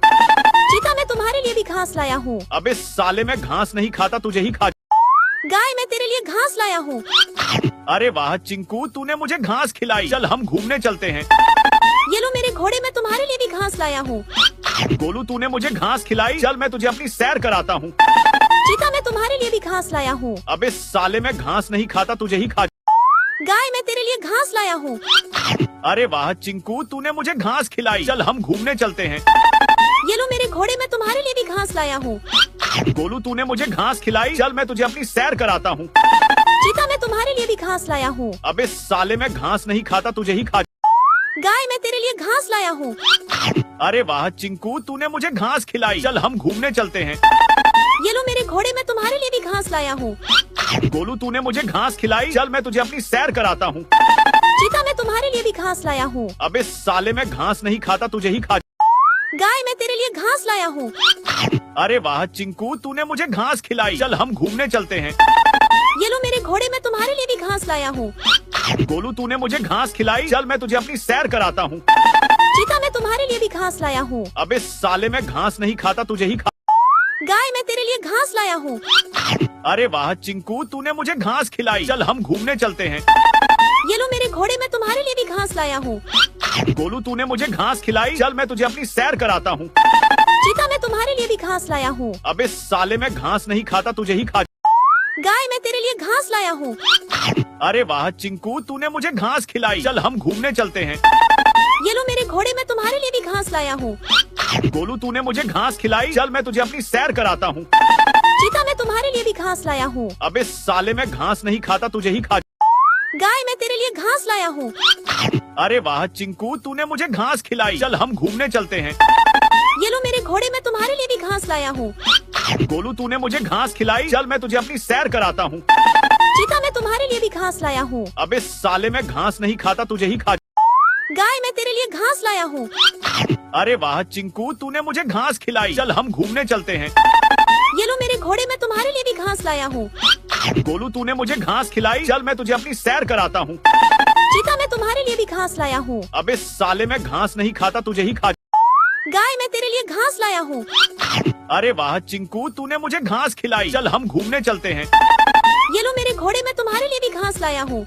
चीता मैं तुम्हारे लिए भी घास लाया हूँ। अबे साले मैं घास नहीं खाता, तुझे ही खा। गाय मैं तेरे लिए घास लाया हूँ। अरे वाह चिंकू, तूने मुझे घास खिलाई, चल हम घूमने चलते हैं। ये लो मेरे घोड़े मैं तुम्हारे लिए भी घास लाया हूँ। गोलू तूने मुझे घास खिलाई, चल मैं तुझे अपनी सैर कराता हूँ। चीता मैं तुम्हारे लिए भी घास लाया हूँ। अबे साले मैं घास नहीं खाता, तुझे ही खा। गाय मैं तेरे लिए घास लाया हूँ। अरे वाह चिंकू, तूने मुझे घास खिलाई, चल हम घूमने चलते हैं। ये लो मेरे घोड़े मैं तुम्हारे लिए भी घास लाया हूँ। गोलू तूने मुझे घास खिलाई, चल मैं तुझे अपनी सैर कराता हूँ। चीता मैं तुम्हारे लिए भी घास लाया हूँ। अबे साले मैं घास नहीं खाता, तुझे ही खा। गाय मैं तेरे लिए घास लाया हूँ। अरे वाह चिंकू, तूने मुझे घास खिलाई, चल हम घूमने चलते हैं। ये लो मेरे घोड़े मैं तुम्हारे लिए भी घास लाया हूँ। गोलू तूने मुझे घास खिलाई, चल मैं तुझे अपनी सैर कराता हूँ। चीता मैं तुम्हारे लिए भी घास लाया हूँ। अबे साले मैं घास नहीं खाता, तुझे ही खा। गाय मैं तेरे लिए घास लाया हूँ। अरे वाह चिंकू, तूने मुझे घास खिलाई, चल हम घूमने चलते हैं। ये लो मेरे घोड़े मैं तुम्हारे लिए भी घास लाया हूँ। गोलू तूने मुझे घास खिलाई, चल मैं तुझे अपनी सैर कराता हूँ। चीता मैं तुम्हारे लिए भी घास लाया हूँ। अबे साले मैं घास नहीं खाता, तुझे ही खा। गाय मैं तेरे लिए घास लाया हूँ। अरे वाह चिंकू, तूने मुझे घास खिलाई, चल हम घूमने चलते हैं। ये लो मेरे घोड़े मैं तुम्हारे लिए भी घास लाया हूँ। गोलू तूने मुझे घास खिलाई, चल मैं तुझे अपनी सैर कराता हूँ। चीता मैं तुम्हारे लिए भी घास लाया हूँ। अबे साले मैं घास नहीं खाता, तुझे ही खा। गाय मैं तेरे लिए घास लाया हूँ। अरे वाह चिंकू, तूने मुझे घास खिलाई, चल हम घूमने चलते हैं। ये लो मेरे घोड़े मैं तुम्हारे लिए भी घास लाया हूँ। गोलू तूने मुझे घास खिलाई, चल मैं तुझे अपनी सैर कराता हूँ। चीता मैं तुम्हारे लिए भी घास लाया हूँ। अबे साले मैं घास नहीं खाता, तुझे ही खा। गाय मैं तेरे लिए घास लाया हूँ। अरे वाह चिंकू, तूने मुझे घास खिलाई, चल हम घूमने चलते हैं। ये लो मेरे घोड़े मैं तुम्हारे लिए भी घास लाया हूँ। गोलू तूने मुझे घास खिलाई, चल मैं तुझे अपनी सैर कराता हूँ। चीता मैं तुम्हारे लिए भी घास लाया हूँ। अबे साले मैं घास नहीं खाता, तुझे ही खा। गाय मैं तेरे लिए घास लाया हूँ। अरे वाह चिंकू, तूने मुझे घास खिलाई, चल हम घूमने चलते हैं। ये लो मेरे घोड़े मैं तुम्हारे लिए भी घास लाया हूँ। गोलू तूने मुझे घास खिलाई, चल मैं तुझे अपनी सैर कराता हूँ। चीता मैं तुम्हारे लिए भी घास लाया हूँ। अबे साले मैं घास नहीं खाता, तुझे ही खा। गाय मैं तेरे लिए घास लाया हूँ। अरे वाह चिंकू, तूने मुझे घास खिलाई, चल हम घूमने चलते हैं। ये लो मेरे घोड़े मैं तुम्हारे लिए भी घास लाया हूँ।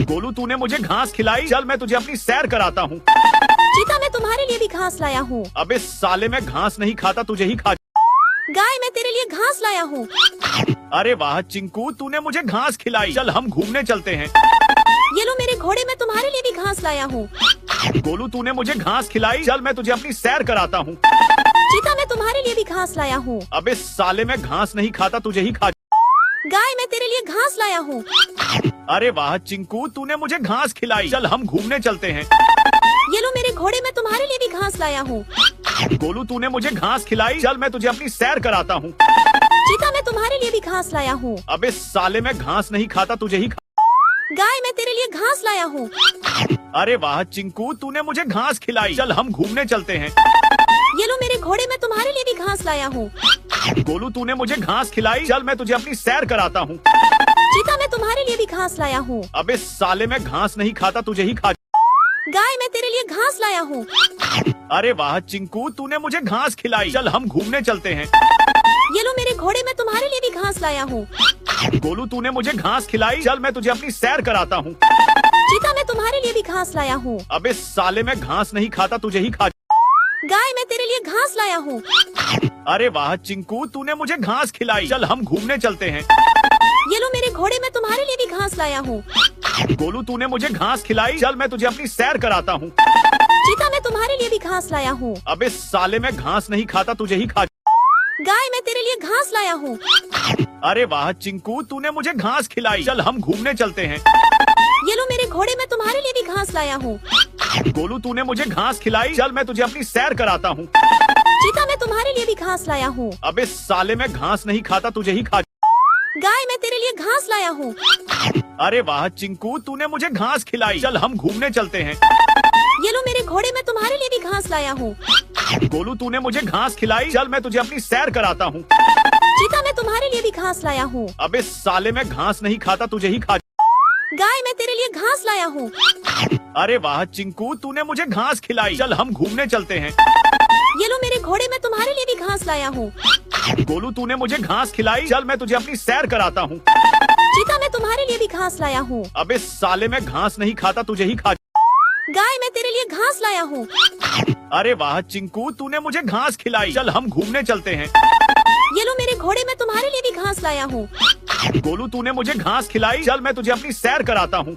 गोलू तूने मुझे घास खिलाई, चल मैं तुझे अपनी सैर कराता हूँ। चीता मैं तुम्हारे लिए भी घास लाया हूँ। अबे साले मैं घास नहीं खाता, तुझे ही खा। गाय मैं तेरे लिए घास लाया हूँ। अरे वाह चिंकू, तूने मुझे घास खिलाई, चल हम घूमने चलते हैं। ये लो मेरे घोड़े मैं तुम्हारे लिए भी घास लाया हूँ। गोलू तूने मुझे घास खिलाई, चल मैं तुझे अपनी सैर कराता हूँ। चीता मैं तुम्हारे लिए भी घास लाया हूँ। अबे साले मैं घास नहीं खाता, तुझे ही खा। गाय मैं तेरे लिए घास लाया हूँ। अरे वाह चिंकू, तूने मुझे घास खिलाई। चल हम घूमने चलते हैं। ये लो मेरे घोड़े, मैं तुम्हारे लिए भी घास लाया हूँ। गोलू, तूने मुझे घास खिलाई। चल मैं तुझे अपनी सैर कराता हूँ। चीता मैं तुम्हारे लिए भी घास लाया हूँ। अबे साले, मैं घास नहीं खाता, तुझे ही गाय मैं तेरे लिए घास लाया हूँ। अरे वाह चिंकू, तूने मुझे घास खिलाई। चल हम घूमने चलते हैं। ये लो मेरे घोड़े, मैं तुम्हारे लिए भी घास लाया हूँ। गोलू, तूने मुझे घास खिलाई। चल मैं तुझे अपनी सैर कराता हूँ। चीता मैं तुम्हारे लिए भी घास लाया हूँ। अबे साले, मैं घास नहीं खाता, तुझे ही गाय मैं तेरे लिए घास लाया हूँ। अरे वाह चिंकू, तूने मुझे घास खिलाई। चल हम घूमने चलते हैं। ये लो मेरे घोड़े, मैं तुम्हारे लिए भी घास लाया हूँ। गोलू, तूने मुझे घास खिलाई। चल मैं तुझे अपनी सैर कराता हूँ। चीता मैं तुम्हारे लिए भी घास लाया हूँ। अबे साले, मैं घास नहीं खाता, तुझे ही गाय मैं तेरे लिए घास लाया हूँ। अरे वाह चिंकू, तूने मुझे घास खिलाई। चल हम घूमने चलते हैं। ये लो मेरे घोड़े, मैं तुम्हारे लिए भी घास लाया हूँ। गोलू, तूने मुझे घास खिलाई। चल मैं तुझे अपनी सैर कराता हूँ। चीता मैं तुम्हारे लिए भी घास लाया हूँ। अबे साले, मैं घास नहीं खाता, तुझे ही गाय मैं तेरे लिए घास लाया हूँ। अरे वाह चिंकू, तूने मुझे घास खिलाई। चल हम घूमने चलते हैं। ये लो मेरे घोड़े, मैं तुम्हारे लिए भी घास लाया हूँ। गोलू, तूने मुझे घास खिलाई। चल मैं तुझे अपनी सैर कराता हूँ। चीता मैं तुम्हारे लिए भी घास लाया हूँ। अबे साले, मैं घास नहीं खाता, तुझे ही गाय मैं तेरे लिए घास लाया हूँ। अरे वाह चिंकू, तूने मुझे घास खिलाई। चल हम घूमने चलते हैं। ये लो मेरे घोड़े, मैं तुम्हारे लिए भी घास लाया हूँ। गोलू, तूने मुझे घास खिलाई। चल मैं तुझे अपनी सैर कराता हूँ। चीता मैं तुम्हारे लिए भी घास लाया हूँ। अबे साले, मैं घास नहीं खाता, तुझे ही गाय मैं तेरे लिए घास लाया हूँ। अरे वाह चिंकू, तूने मुझे घास खिलाई। चल हम घूमने चलते हैं। ये लो मेरे घोड़े, मैं तुम्हारे लिए भी घास लाया हूँ। गोलू, तूने मुझे घास खिलाई। चल मैं तुझे अपनी सैर कराता हूँ। चीता मैं तुम्हारे लिए भी घास लाया हूँ। अबे साले, मैं घास नहीं खाता, तुझे ही गाय मैं तेरे लिए घास लाया हूँ। अरे वाह चिंकू, तूने मुझे घास खिलाई। चल हम घूमने चलते हैं। ये लो मेरे घोड़े, मैं तुम्हारे लिए भी घास लाया हूँ। गोलू, तूने मुझे घास खिलाई। चल मैं तुझे अपनी सैर कराता हूँ।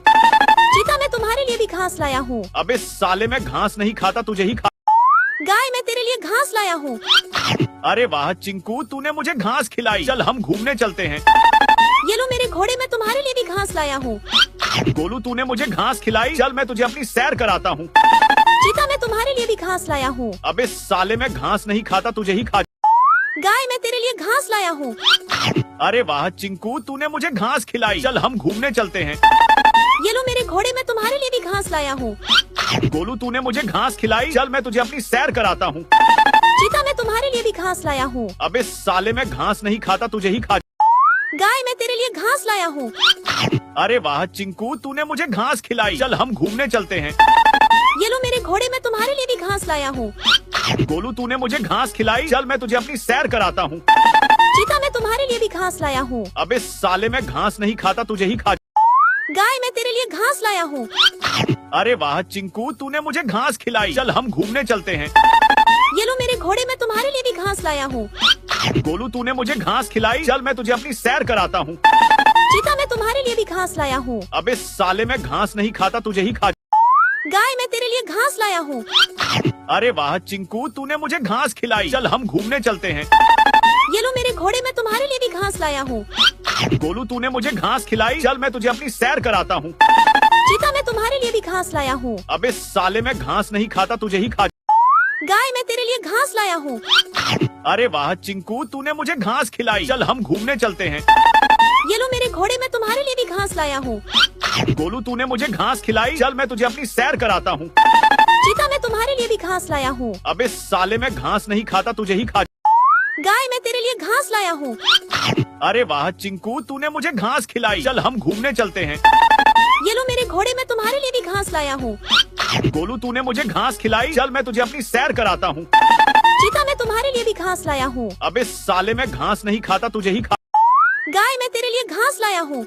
चीता मैं तुम्हारे लिए भी घास लाया हूँ। अबे साले, मैं घास नहीं खाता, तुझे ही गाय मैं तेरे लिए घास लाया हूँ। अरे वाह चिंकू, तूने मुझे घास खिलाई। चल हम घूमने चलते हैं। ये लो मेरे घोड़े, मैं तुम्हारे लिए भी घास लाया हूँ। गोलू, तूने मुझे घास खिलाई। चल मैं तुझे अपनी सैर कराता हूँ। चीता मैं तुम्हारे लिए भी घास लाया हूँ। अबे साले, मैं घास नहीं खाता, तुझे ही गाय मैं तेरे लिए घास लाया हूँ। अरे वाह चिंकू, तूने मुझे घास खिलाई। चल हम घूमने चलते हैं। ये लो मेरे घोड़े, मैं तुम्हारे लिए भी घास लाया हूँ। गोलू, तूने मुझे घास खिलाई। चल मैं तुझे अपनी सैर कराता हूँ। चीता मैं तुम्हारे लिए भी घास लाया हूँ। अबे साले, मैं घास नहीं खाता, तुझे ही गाय मैं तेरे लिए घास लाया हूँ। अरे वाह चिंकू, तूने मुझे घास खिलाई। चल हम घूमने चलते हैं। ये लो मेरे घोड़े, मैं तुम्हारे लिए भी घास लाया हूँ। गोलू, तूने मुझे घास खिलाई। चल मैं तुझे अपनी सैर कराता हूँ। चीता मैं तुम्हारे लिए भी घास लाया हूँ। अबे साले, मैं घास नहीं खाता, तुझे ही गाय मैं तेरे लिए घास लाया हूँ। अरे वाह चिंकू, तूने मुझे घास खिलाई। चल हम घूमने चलते हैं। ये लो मेरे घोड़े, मैं तुम्हारे लिए भी घास लाया हूँ। गोलू, तूने मुझे घास खिलाई। चल मैं तुझे अपनी सैर कराता हूँ। चीता मैं तुम्हारे लिए भी घास लाया हूँ। अबे साले, मैं घास नहीं खाता, तुझे ही गाय मैं तेरे लिए घास लाया हूँ। अरे वाह चिंकू, तूने मुझे घास खिलाई। चल हम घूमने चलते हैं। ये लो मेरे घोड़े, मैं तुम्हारे लिए भी घास लाया हूँ। गोलू, तूने मुझे घास खिलाई। चल मैं तुझे अपनी सैर कराता हूँ। चीता मैं तुम्हारे लिए भी घास लाया हूँ। अबे साले, मैं घास नहीं खाता, तुझे ही गाय मैं तेरे लिए घास लाया हूँ। अरे वाह चिंकू, तूने मुझे घास खिलाई। चल हम घूमने चलते हैं। ये लो मेरे घोड़े, मैं तुम्हारे लिए भी घास लाया हूँ। गोलू, तूने मुझे घास खिलाई। चल मैं तुझे अपनी सैर कराता हूँ। चीता मैं तुम्हारे लिए भी घास लाया हूँ। अबे साले, मैं घास नहीं खाता, तुझे ही गाय मैं तेरे लिए घास लाया हूँ। अरे वाह चिंकू, तूने मुझे घास खिलाई। चल हम घूमने चलते हैं। ये लो मेरे घोड़े, मैं तुम्हारे लिए भी घास लाया हूँ। गोलू, तूने मुझे घास खिलाई। चल मैं तुझे अपनी सैर कराता हूँ। चीता मैं तुम्हारे लिए भी घास लाया हूँ। अबे साले, मैं घास नहीं खाता, तुझे ही गाय मैं तेरे लिए घास लाया हूँ।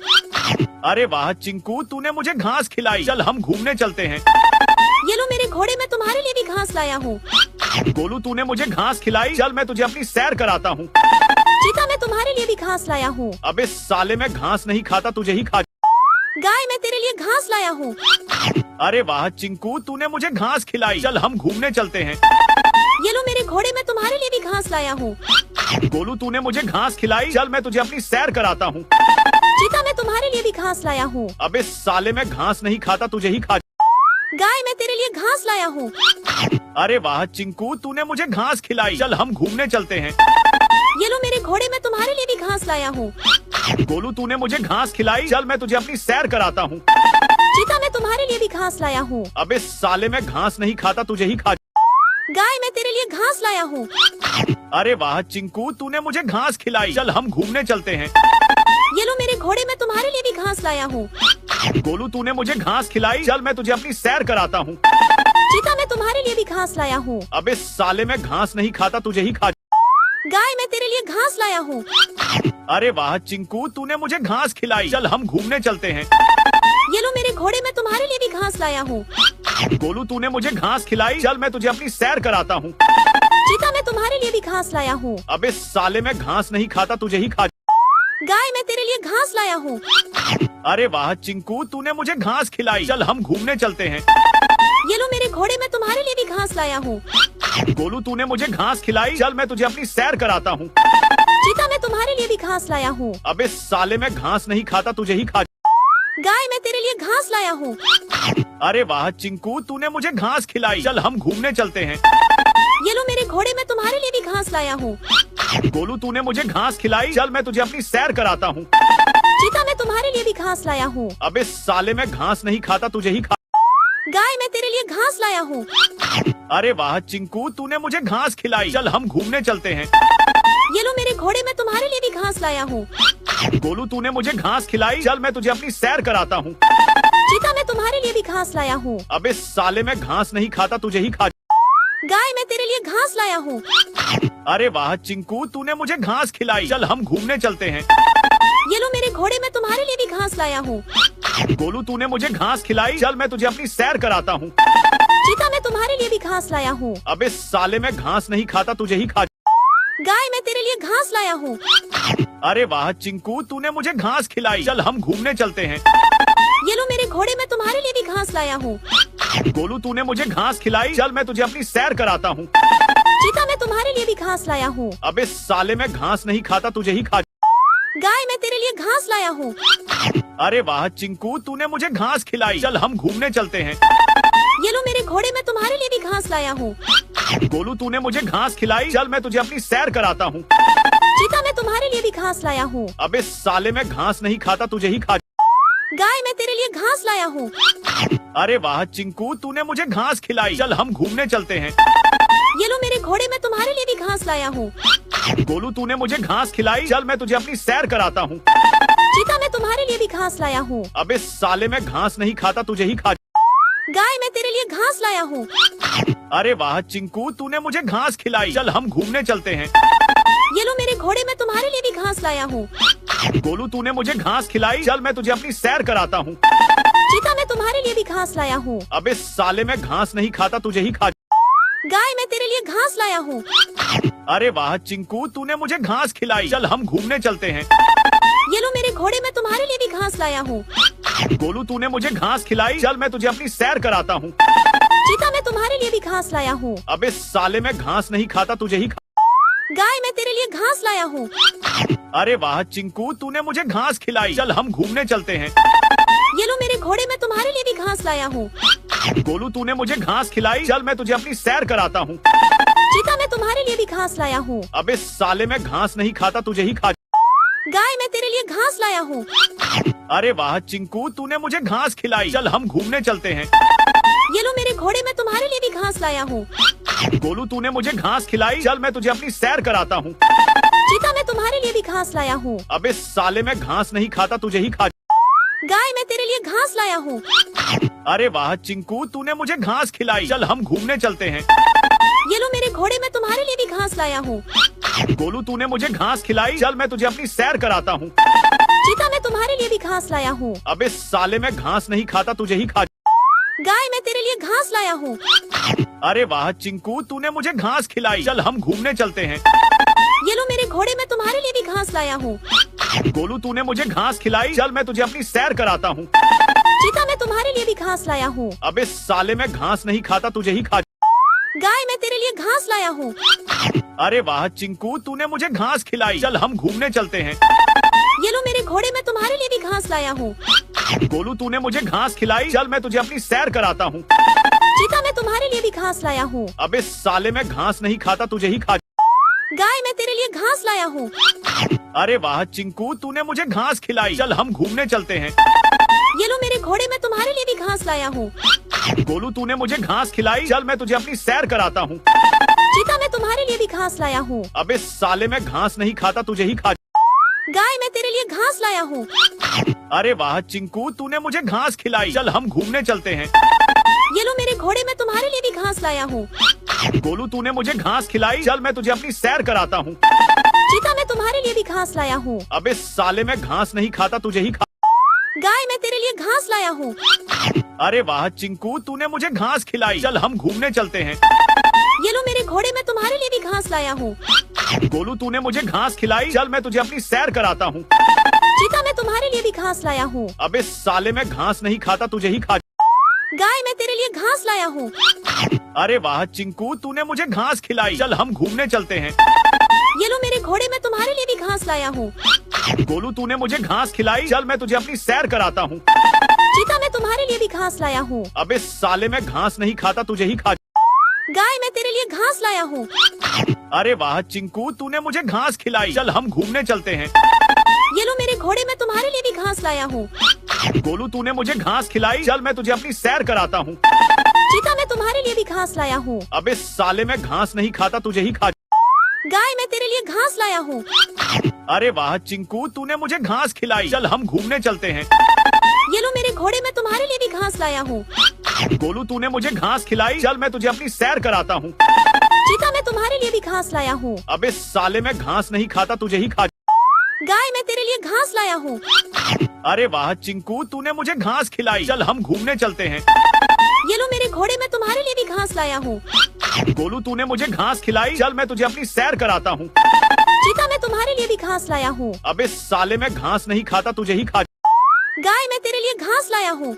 अरे वाह चिंकू, तूने मुझे घास खिलाई। चल हम घूमने चलते हैं। ये लो मेरे घोड़े, मैं तुम्हारे लिए भी घास लाया हूँ। गोलू, तूने मुझे घास खिलाई। चल मैं तुझे अपनी सैर कराता हूँ। चीता मैं तुम्हारे लिए भी घास लाया हूँ। अबे साले, मैं घास नहीं खाता, तुझे ही गाय मैं तेरे लिए घास लाया हूँ। अरे वाह चिंकू, तूने मुझे घास खिलाई। चल हम घूमने चलते हैं। ये लो मेरे घोड़े, मैं तुम्हारे लिए भी घास लाया हूँ। गोलू, तूने मुझे घास खिलाई। चल मैं तुझे अपनी सैर कराता हूँ। चीता, मैं तुम्हारे लिए भी घास लाया हूँ। अबे साले, मैं घास नहीं खाता, तुझे ही खा। गाय, मैं तेरे लिए घास लाया हूँ। अरे वाह चिंकू, तूने मुझे घास खिलाई। चल हम घूमने चलते हैं। ये लो मेरे घोड़े, मैं तुम्हारे लिए भी घास लाया हूँ। गोलू, तूने मुझे घास खिलाई। चल मैं तुझे अपनी सैर कराता हूँ। चीता, मैं तुम्हारे लिए भी घास लाया हूँ। अबे साले, मैं घास नहीं खाता, तुझे ही खा। गाय, मैं तेरे लिए घास लाया हूँ। अरे वाह चिंकू, तूने मुझे घास खिलाई। चल हम घूमने चलते हैं। ये लो मेरे घोड़े, मैं तुम्हारे लिए भी घास लाया हूँ। गोलू, तूने मुझे घास खिलाई। चल मैं तुझे अपनी सैर कराता हूँ। चीता, मैं तुम्हारे लिए भी घास लाया हूँ। अबे साले, मैं घास नहीं खाता, तुझे ही खा। गाय, मैं तेरे लिए घास लाया हूँ। अरे वाह चिंकू, तूने मुझे घास खिलाई। चल हम घूमने चलते हैं। ये लो मेरे घोड़े, मैं तुम्हारे लिए भी घास लाया हूँ। गोलू, तूने मुझे घास खिलाई। चल मैं तुझे अपनी सैर कराता हूँ। चीता, मैं तुम्हारे लिए भी घास लाया हूँ। अबे साले, मैं घास नहीं खाता, तुझे ही खा। गाय, मैं तेरे लिए घास लाया हूँ। अरे वाह चिंकू, तूने मुझे घास खिलाई। चल हम घूमने चलते हैं। ये लो मेरे घोड़े, मैं तुम्हारे लिए भी घास लाया हूँ। गोलू, तूने मुझे घास खिलाई। चल मैं तुझे अपनी सैर कराता हूँ। चीता, मैं तुम्हारे लिए भी घास लाया हूँ। अबे साले, मैं घास नहीं खाता, तुझे ही खा। गाय, मैं तेरे लिए घास लाया हूँ। अरे वाह चिंकू, तूने मुझे घास खिलाई। चल हम घूमने चलते हैं। ये लो मेरे घोड़े, मैं तुम्हारे लिए भी घास लाया हूँ। गोलू, तूने मुझे घास खिलाई। चल मैं तुझे अपनी सैर कराता हूँ। चीता, मैं तुम्हारे लिए भी घास लाया हूँ। अबे साले, मैं घास नहीं खाता, तुझे ही खा। गाय, मैं तेरे लिए घास लाया हूँ। अरे वाह चिंकू, तूने मुझे घास खिलाई। चल हम घूमने चलते हैं। ये लो मेरे घोड़े, मैं तुम्हारे लिए भी घास लाया हूँ। गोलू, तूने मुझे घास खिलाई। चल मैं तुझे अपनी सैर कराता हूँ। चीता, मैं तुम्हारे लिए भी घास लाया हूँ। अबे साले, मैं घास नहीं खाता, तुझे ही खा। गाय, मैं तेरे लिए घास लाया हूँ। अरे वाह चिंकू, तूने मुझे घास खिलाई। चल हम घूमने चलते हैं। ये लो मेरे घोड़े, मैं तुम्हारे लिए भी घास लाया हूँ। गोलू, तूने मुझे घास खिलाई। चल मैं तुझे अपनी सैर कराता हूँ। चीता, मैं तुम्हारे लिए भी घास लाया हूँ। अबे साले, मैं घास नहीं खाता, तुझे ही खा। गाय, मैं तेरे लिए घास लाया हूँ। अरे वाह चिंकू, तूने मुझे घास खिलाई। चल हम घूमने चलते हैं। ये लो मेरे घोड़े, मैं तुम्हारे लिए भी घास लाया हूँ। गोलू, तूने मुझे घास खिलाई। चल मैं तुझे अपनी सैर कराता हूँ। चीता, मैं तुम्हारे लिए भी घास लाया हूँ। अबे साले, मैं घास नहीं खाता, तुझे ही खा। गाय, मैं तेरे लिए घास लाया हूँ। अरे वाह चिंकू, तूने मुझे घास खिलाई। चल हम घूमने चलते हैं। ये लो मेरे घोड़े, मैं तुम्हारे लिए भी घास लाया हूँ। गोलू, तूने मुझे घास खिलाई। चल मैं तुझे अपनी सैर कराता हूँ। चीता, मैं तुम्हारे लिए भी घास लाया हूँ। अबे साले, मैं घास नहीं खाता, तुझे ही खा। गाय, मैं तेरे लिए घास लाया हूँ। अरे वाह चिंकू, तूने मुझे घास खिलाई। चल हम घूमने चलते हैं। ये लो मेरे घोड़े, मैं तुम्हारे लिए भी घास लाया हूँ। गोलू, तूने मुझे घास खिलाई। चल मैं तुझे अपनी सैर कराता हूँ। चीता, मैं तुम्हारे लिए भी घास लाया हूँ। अबे साले, मैं घास नहीं खाता, तुझे ही खा। गाय, मैं तेरे लिए घास लाया हूँ। अरे वाह चिंकू, तूने मुझे घास खिलाई। चल हम घूमने चलते हैं। ये लो मेरे घोड़े, मैं तुम्हारे लिए भी घास लाया हूँ। गोलू, तूने मुझे घास खिलाई। चल मैं तुझे अपनी सैर कराता हूँ। चीता, मैं तुम्हारे लिए भी घास लाया हूँ। अबे साले, मैं घास नहीं खाता, तुझे ही खा। गाय, मैं तेरे लिए घास लाया हूँ। अरे वाह चिंकू, तूने मुझे घास खिलाई। चल हम घूमने चलते हैं। ये लो मेरे घोड़े, मैं तुम्हारे लिए भी घास लाया हूँ। गोलू, तूने मुझे घास खिलाई। चल मैं तुझे अपनी सैर कराता हूँ। चीता, मैं तुम्हारे लिए भी घास लाया हूँ। अबे साले, मैं घास नहीं खाता, तुझे ही खा। गाय, मैं तेरे लिए घास लाया हूँ। अरे वाह चिंकू, तूने मुझे घास खिलाई। चल हम घूमने चलते हैं। ये लो मेरे घोड़े, मैं तुम्हारे लिए भी घास लाया हूँ। गोलू, तूने मुझे घास खिलाई। चल मैं तुझे अपनी सैर कराता हूँ। चीता, मैं तुम्हारे लिए भी घास लाया हूँ। अबे साले, मैं घास नहीं खाता, तुझे ही खा। गाय, मैं तेरे लिए घास लाया हूँ। अरे वाह चिंकू, तूने मुझे घास खिलाई। चल हम घूमने चलते हैं। ये लो मेरे घोड़े, मैं तुम्हारे लिए भी घास लाया हूँ। गोलू, तूने मुझे घास खिलाई। चल मैं तुझे अपनी सैर कराता हूँ। चीता, मैं तुम्हारे लिए भी घास लाया हूँ। अबे साले, मैं घास नहीं खाता, तुझे ही खा। गाय, मैं तेरे लिए घास लाया हूँ। अरे वाह चिंकू, तूने मुझे घास खिलाई। चल हम घूमने चलते हैं। ये लो मेरे घोड़े, मैं तुम्हारे लिए भी घास लाया हूँ। गोलू, तूने मुझे घास खिलाई। चल मैं तुझे अपनी सैर कराता हूँ। चीता, मैं तुम्हारे लिए भी घास लाया हूँ। अबे साले, मैं घास नहीं खाता, तुझे ही खा। गाय, मैं तेरे लिए घास लाया हूँ। अरे वाह चिंकू, तूने मुझे घास खिलाई। चल हम घूमने चलते हैं। ये लो मेरे घोड़े, मैं तुम्हारे लिए भी घास लाया हूँ। गोलू, तूने मुझे घास खिलाई। चल मैं तुझे अपनी सैर कराता हूँ। चीता, मैं तुम्हारे लिए भी घास लाया हूँ। अबे साले, मैं घास नहीं खाता, तुझे ही खा। गाय, मैं तेरे लिए घास लाया हूँ। अरे वाह चिंकू, तूने मुझे घास खिलाई। चल हम घूमने चलते हैं। ये लो मेरे घोड़े, मैं तुम्हारे लिए भी घास लाया हूँ। गोलू तूने मुझे घास खिलाई, चल मैं तुझे अपनी सैर कराता हूँ। चीता, मैं तुम्हारे लिए भी घास लाया हूँ। अबे साले, मैं घास नहीं खाता, तुझे ही खा। गाय, मैं तेरे लिए घास लाया हूँ। अरे वाह चिंकू, तूने मुझे घास खिलाई, चल हम घूमने चलते हैं। ये लो मेरे घोड़े, मैं तुम्हारे लिए भी घास लाया हूँ। गोलू तूने मुझे घास खिलाई, चल मैं तुझे अपनी सैर कराता हूँ। चीता, मैं तुम्हारे लिए भी घास लाया हूँ। अबे साले, मैं घास नहीं खाता, तुझे ही खा। गाय, मैं तेरे लिए घास लाया हूँ। अरे वाह चिंकू, तूने मुझे घास खिलाई, चल हम घूमने चलते हैं। ये लो मेरे घोड़े, मैं तुम्हारे लिए भी घास लाया हूँ। गोलू तूने मुझे घास खिलाई, चल मैं तुझे अपनी सैर कराता हूँ। चीता, मैं तुम्हारे लिए भी घास लाया हूँ। अबे साले, मैं घास नहीं खाता, तुझे ही खा। गाय, मैं तेरे लिए घास लाया हूँ। अरे वाह चिंकू, तूने मुझे घास खिलाई, चल हम घूमने चलते हैं। ये लो मेरे घोड़े, मैं तुम्हारे लिए भी घास लाया हूँ। गोलू तूने मुझे घास खिलाई, चल मैं तुझे अपनी सैर कराता हूँ। चीता, मैं तुम्हारे लिए भी घास लाया हूँ। अबे साले, मैं घास नहीं खाता, तुझे ही खा। गाय, मैं तेरे लिए घास लाया हूँ। अरे वाह चिंकू, तूने मुझे घास खिलाई, चल हम घूमने चलते हैं। ये लो मेरे घोड़े, मैं तुम्हारे लिए भी घास लाया हूँ। गोलू तूने मुझे घास खिलाई, चल मैं तुझे अपनी सैर कराता हूँ। चीता, मैं तुम्हारे लिए भी घास लाया हूँ। अबे साले, मैं घास नहीं खाता, तुझे ही खा। गाय, मैं तेरे लिए घास लाया हूँ। अरे वाह चिंकू, तूने मुझे घास खिलाई, चल हम घूमने चलते हैं। ये लो मेरे घोड़े, मैं तुम्हारे लिए भी घास लाया हूँ। गोलू तूने मुझे घास खिलाई, चल मैं तुझे अपनी सैर कराता हूँ। चीता, मैं तुम्हारे लिए भी घास लाया हूँ। अबे साले, मैं घास नहीं खाता, तुझे ही खा। गाय, मैं तेरे लिए घास लाया हूँ। अरे वाह चिंकू, तूने मुझे घास खिलाई, चल हम घूमने चलते हैं। ये लो मेरे घोड़े, मैं तुम्हारे लिए भी घास लाया हूँ। गोलू तूने मुझे घास खिलाई, चल मैं तुझे अपनी सैर कराता हूँ। चीता, मैं तुम्हारे लिए भी घास लाया हूँ। अबे साले, मैं घास नहीं खाता, तुझे ही खा। गाय, मैं तेरे लिए घास लाया हूँ। अरे वाह चिंकू, तूने मुझे घास खिलाई, चल हम घूमने चलते हैं। ये लो मेरे घोड़े, मैं तुम्हारे लिए भी घास लाया हूँ। गोलू तूने मुझे घास खिलाई, चल मैं तुझे अपनी सैर कराता हूँ। चीता, मैं तुम्हारे लिए भी घास लाया हूँ। अबे साले, मैं घास नहीं खाता, तुझे ही खा। गाय, मैं तेरे लिए घास लाया हूँ।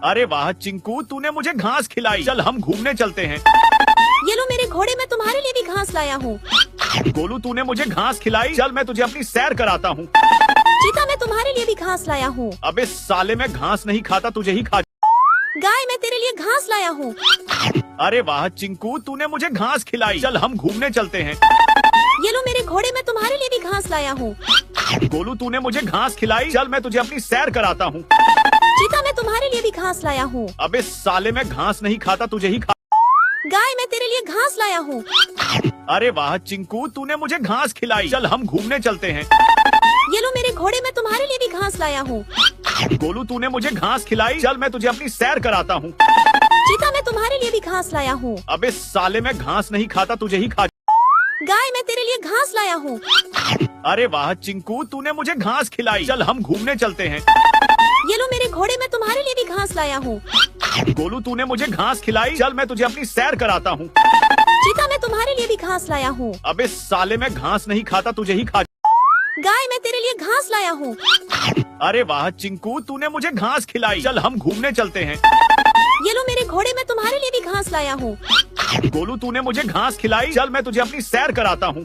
अरे वाह चिंकू, तूने मुझे घास खिलाई, चल हम घूमने चलते हैं। ये लो मेरे घोड़े, मैं तुम्हारे लिए भी घास लाया हूँ। गोलू तूने मुझे घास खिलाई, चल मैं तुझे अपनी सैर कराता हूँ। चीता, मैं तुम्हारे लिए भी घास लाया हूँ। अबे साले, मैं घास नहीं खाता, तुझे ही खा। गाय, मैं तेरे लिए घास लाया हूँ। अरे वाह चिंकू, तूने मुझे घास खिलाई, चल हम घूमने चलते हैं। ये लो मेरे घोड़े, मैं तुम्हारे लिए भी घास लाया हूँ। गोलू तूने मुझे घास खिलाई, चल मैं तुझे अपनी सैर कराता हूँ। चीता, मैं तुम्हारे लिए भी घास लाया हूँ। अबे साले, मैं घास नहीं खाता, तुझे ही खा। गाय, मैं तेरे लिए घास लाया हूँ। अरे वाह चिंकू, तूने मुझे घास खिलाई, चल हम घूमने चलते हैं। ये लो मेरे घोड़े, मैं तुम्हारे लिए भी घास लाया हूँ। गोलू तूने मुझे घास खिलाई, चल मैं तुझे अपनी सैर कराता हूँ। चीता, मैं तुम्हारे लिए भी घास लाया हूँ। अबे साले, मैं घास नहीं खाता, तुझे ही खा। गाय, मैं तेरे लिए घास लाया हूँ। अरे वाह चिंकू, तूने मुझे घास खिलाई, चल हम घूमने चलते हैं। ये लो मेरे घोड़े, मैं तुम्हारे लिए भी घास लाया हूँ। गोलू तूने मुझे घास खिलाई, चल मैं तुझे अपनी सैर कराता हूँ। चीता, मैं तुम्हारे लिए भी घास लाया हूँ। अबे साले, मैं घास नहीं खाता, तुझे ही खा। गाय, मैं तेरे लिए घास लाया हूँ। अरे वाह चिंकू, तूने मुझे घास खिलाई, चल हम घूमने चलते हैं। ये लो मेरे घोड़े, मैं तुम्हारे लिए भी घास लाया हूँ। गोलू तूने मुझे घास खिलाई, चल मैं तुझे अपनी सैर कराता हूँ।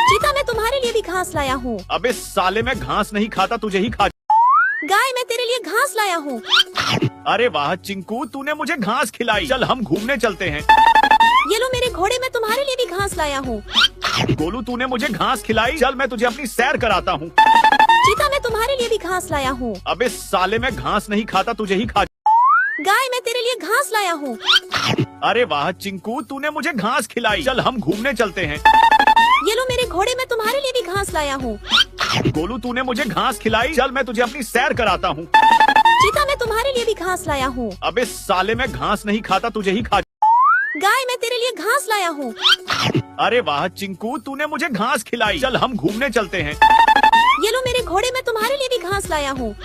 चीता, मैं तुम्हारे लिए भी घास लाया हूँ। अबे साले, मैं घास नहीं खाता, तुझे ही खा। गाय, मैं तेरे लिए घास लाया हूँ। अरे वाह चिंकू, तूने मुझे घास खिलाई, चल हम घूमने चलते हैं। ये लो मेरे घोड़े, मैं तुम्हारे लिए भी घास लाया हूँ। गोलू तूने मुझे घास खिलाई, चल मैं तुझे अपनी सैर कराता हूँ। चीता, मैं तुम्हारे लिए भी घास लाया हूँ। अबे साले, मैं घास नहीं खाता, तुझे ही खा। गाय, मैं तेरे लिए घास लाया हूँ। अरे वाह चिंकू, तूने मुझे घास खिलाई, चल हम घूमने चलते हैं। ये लो मेरे घोड़े, मैं तुम्हारे लिए भी घास लाया हूँ। गोलू तूने मुझे घास खिलाई, चल मैं तुझे अपनी सैर कराता हूँ। चीता, मैं तुम्हारे लिए भी घास लाया हूँ। अबे साले, मैं घास नहीं खाता, तुझे ही खा। गाय, मैं तेरे लिए घास लाया हूँ। अरे वाह चिंकू, तूने मुझे घास खिलाई, चल हम घूमने चलते हैं। ये लो मेरे घोड़े, मैं तुम्हारे लिए भी घास लाया हूँ।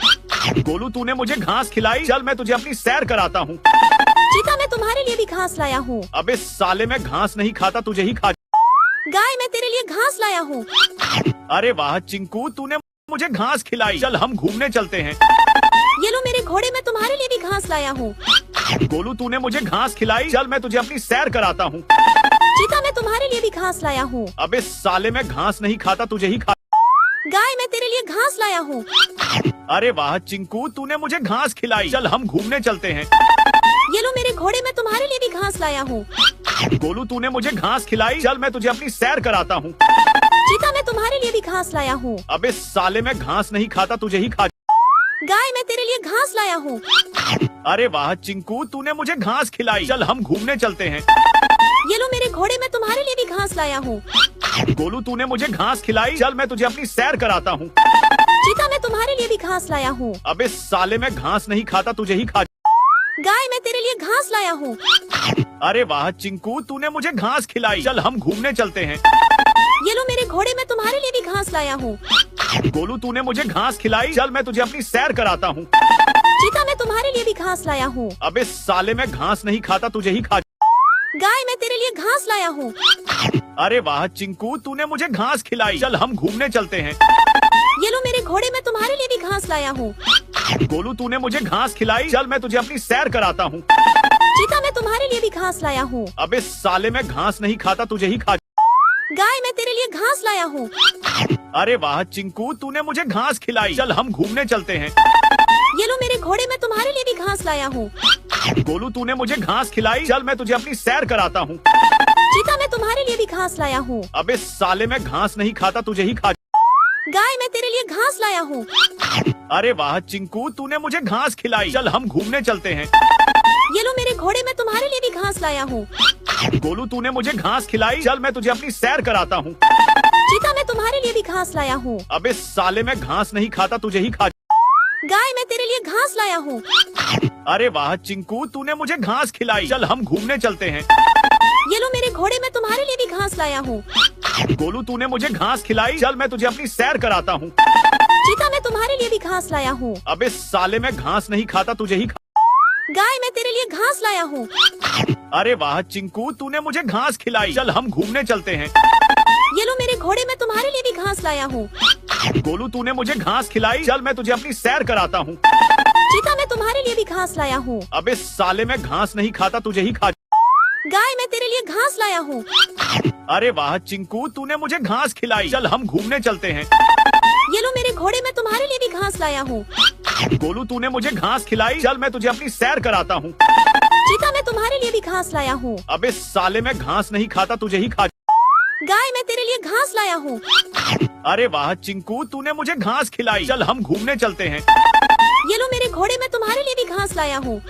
गोलू तूने मुझे घास खिलाई, चल मैं तुझे अपनी सैर कराता हूँ। चीता, मैं तुम्हारे लिए भी घास लाया हूँ। अबे साले, मैं घास नहीं खाता, तुझे ही खा। गाय, मैं तेरे लिए घास लाया हूँ। अरे वाह चिंकू, तूने मुझे घास खिलाई, चल हम घूमने चलते हैं। ये लो मेरे घोड़े, मैं तुम्हारे लिए भी घास लाया हूँ। गोलू तूने मुझे घास खिलाई, चल मैं तुझे अपनी सैर कराता हूँ। चीता, मैं तुम्हारे लिए भी घास लाया हूँ। अबे साले, मैं घास नहीं खाता, तुझे ही खा। गाय मैं तेरे लिए घास लाया हूँ। अरे वाह चिंकू, तूने मुझे घास खिलाई। चल हम घूमने चलते हैं। ये लो मेरे घोड़े, मैं तुम्हारे लिए भी घास लाया हूँ। गोलू, तूने मुझे घास खिलाई। चल मैं तुझे अपनी सैर कराता हूँ। चीता मैं तुम्हारे लिए भी घास लाया हूँ। अबे साले, मैं घास नहीं खाता, तुझे ही खा। गाय मैं तेरे लिए घास लाया हूँ। अरे वाह चिंकू, तूने मुझे घास खिलाई। चल हम घूमने चलते हैं। ये लो मेरे घोड़े, मैं तुम्हारे लिए भी घास लाया हूँ। गोलू, तूने मुझे घास खिलाई। चल मैं तुझे अपनी सैर कराता हूँ। चीता मैं तुम्हारे लिए भी घास लाया हूँ। अबे साले, मैं घास नहीं खाता, तुझे ही खा। गाय मैं तेरे लिए घास लाया हूँ। अरे वाह चिंकू, तूने मुझे घास खिलाई। चल हम घूमने चलते हैं। ये लो मेरे घोड़े, मैं तुम्हारे लिए भी घास लाया हूँ। गोलू, तूने मुझे घास खिलाई। चल मैं तुझे अपनी सैर कराता हूँ। चीता मैं तुम्हारे लिए भी घास लाया हूँ। अबे साले, मैं घास नहीं खाता, तुझे ही खा। गाय मैं तेरे लिए घास लाया हूँ। अरे वाह चिंकू, तूने मुझे घास खिलाई। चल हम घूमने चलते हैं। ये लो मेरे घोड़े, मैं तुम्हारे लिए भी घास लाया हूँ। गोलू, तूने मुझे घास खिलाई। चल मैं तुझे अपनी सैर कराता हूँ। चीता मैं तुम्हारे लिए भी घास लाया हूँ। अबे साले, मैं घास नहीं खाता, तुझे ही खा। गाय मैं तेरे लिए घास लाया हूँ। अरे वाह चिंकू, तूने मुझे घास खिलाई। चल हम घूमने चलते हैं। ये लो मेरे घोड़े, मैं तुम्हारे लिए भी घास लाया हूँ। गोलू, तूने मुझे घास खिलाई। चल मैं तुझे अपनी सैर कराता हूँ। चीता मैं तुम्हारे लिए भी घास लाया हूँ। अबे साले, मैं घास नहीं खाता, तुझे ही खा। गाय मैं तेरे लिए घास लाया हूँ। अरे वाह चिंकू, तूने मुझे घास खिलाई। चल हम घूमने चलते हैं। ये लो मेरे घोड़े, मैं तुम्हारे लिए भी घास लाया हूँ। गोलू, तूने मुझे घास खिलाई। चल मैं तुझे अपनी सैर कराता हूँ। चीता मैं तुम्हारे लिए भी घास लाया हूँ। अबे साले, मैं घास नहीं खाता, तुझे ही खा। गाय मैं तेरे लिए घास लाया हूँ। अरे वाह चिंकू, तूने मुझे घास खिलाई। चल हम घूमने चलते हैं। ये लो मेरे घोड़े, मैं तुम्हारे लिए भी घास लाया हूँ। गोलू, तूने मुझे घास खिलाई। चल मैं तुझे अपनी सैर कराता हूँ। चीता मैं तुम्हारे लिए भी घास लाया हूँ। अबे साले, मैं घास नहीं खाता, तुझे ही खा। गाय मैं तेरे लिए घास लाया हूँ। अरे वाह चिंकू, तूने मुझे घास खिलाई। चल हम घूमने चलते हैं। ये लो मेरे घोड़े, मैं तुम्हारे लिए भी घास लाया हूँ। गोलू, तूने मुझे घास खिलाई। चल मैं तुझे अपनी सैर कराता हूँ। चीता मैं तुम्हारे लिए भी घास लाया हूँ। अबे साले, मैं घास नहीं खाता, तुझे ही खा। गाय मैं तेरे लिए घास लाया हूँ। अरे वाह चिंकू, तूने मुझे घास खिलाई। चल हम घूमने चलते हैं। ये लो मेरे घोड़े, मैं तुम्हारे लिए भी घास लाया हूँ। गोलू, तूने मुझे घास खिलाई। चल मैं तुझे अपनी सैर कराता हूँ। चीता मैं तुम्हारे लिए भी घास लाया हूँ। अबे साले, मैं घास नहीं खाता, तुझे ही खा। गाय मैं तेरे लिए घास लाया हूँ। अरे वाह चिंकू, तूने मुझे घास खिलाई। चल हम घूमने चलते हैं। ये लो मेरे घोड़े, मैं तुम्हारे लिए भी घास लाया हूँ।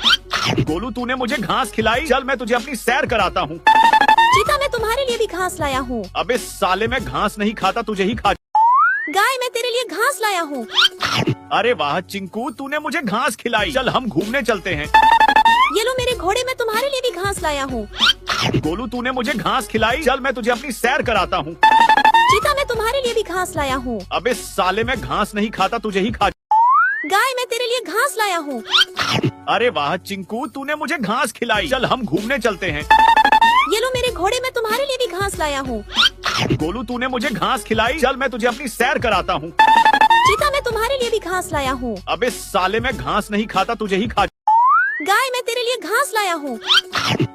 गोलू, तूने मुझे घास खिलाई। चल मैं तुझे अपनी सैर कराता हूँ। चीता मैं तुम्हारे लिए भी घास लाया हूँ। अबे साले, मैं घास नहीं खाता, तुझे ही खा। गाय मैं तेरे लिए घास लाया हूँ। अरे वाह चिंकू, तूने मुझे घास खिलाई। चल हम घूमने चलते हैं। ये लो मेरे घोड़े, मैं तुम्हारे लिए भी घास लाया हूँ। गोलू, तूने मुझे घास खिलाई। चल मैं तुझे अपनी सैर कराता हूँ। चीता मैं तुम्हारे लिए भी घास लाया हूँ। अबे साले, मैं घास नहीं खाता, तुझे ही खा। गाय मैं तेरे लिए घास लाया हूँ। अरे वाह चिंकू, तूने मुझे घास खिलाई। चल हम घूमने चलते हैं। ये लो मेरे घोड़े, मैं तुम्हारे लिए भी घास लाया हूँ। गोलू, तूने मुझे घास खिलाई। चल मैं तुझे अपनी सैर कराता हूँ। चीता मैं तुम्हारे लिए भी घास लाया हूँ। अबे साले, मैं घास नहीं खाता, तुझे ही खा। गाय मैं तेरे लिए घास लाया हूँ।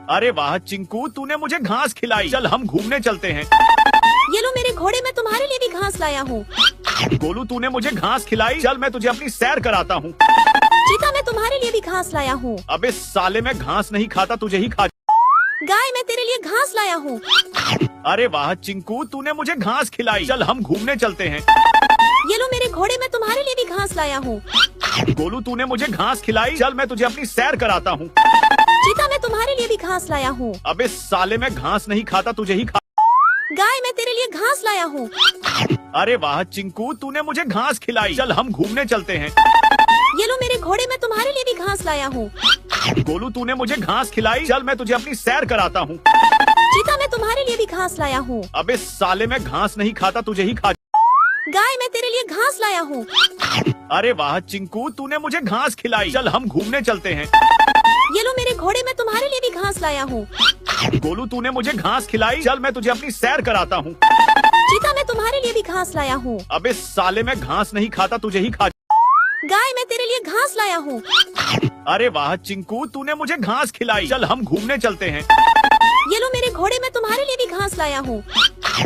अरे वाह चिंकू, तूने मुझे घास खिलाई। चल हम घूमने चलते हैं। ये लो मेरे घोड़े, मैं तुम्हारे लिए भी घास लाया हूँ। गोलू, तूने मुझे घास खिलाई। चल मैं तुझे अपनी सैर कराता हूँ। चीता मैं तुम्हारे लिए भी घास लाया हूँ। अबे साले, मैं घास नहीं खाता, तुझे ही खा। गाय मैं तेरे लिए घास लाया हूँ। अरे वाह चिंकू, तूने मुझे घास खिलाई। चल हम घूमने चलते हैं। ये लो मेरे घोड़े, मैं तुम्हारे लिए भी घास लाया हूँ। गोलू, तूने मुझे घास खिलाई। चल मैं तुझे अपनी सैर कराता हूँ। चीता मैं तुम्हारे लिए भी घास लाया हूँ। अबे साले, मैं घास नहीं खाता, तुझे ही खा। गाय मैं तेरे लिए घास लाया हूँ। अरे वाह चिंकू, तूने मुझे घास खिलाई। चल हम घूमने चलते हैं। ये लो मेरे घोड़े, मैं तुम्हारे लिए भी घास लाया हूँ। गोलू, तूने मुझे घास खिलाई। चल मैं तुझे अपनी सैर कराता हूँ। चीता मैं तुम्हारे लिए भी घास लाया हूँ। अबे साले, मैं घास नहीं खाता, तुझे ही खा। गाय मैं तेरे लिए घास लाया हूँ। अरे वाह चिंकू, तूने मुझे घास खिलाई। चल हम घूमने चलते हैं। ये लो मेरे घोड़े, मैं तुम्हारे लिए भी घास लाया हूँ। गोलू, तूने मुझे घास खिलाई। चल मैं तुझे अपनी सैर कराता हूँ। चीता मैं तुम्हारे लिए भी घास लाया हूँ। अबे साले, मैं घास नहीं खाता, तुझे ही खा। गाय मैं तेरे लिए घास लाया हूँ। अरे वाह चिंकू, तूने मुझे घास खिलाई। चल हम घूमने चलते हैं। ये लो मेरे घोड़े, मैं तुम्हारे लिए भी घास लाया हूँ।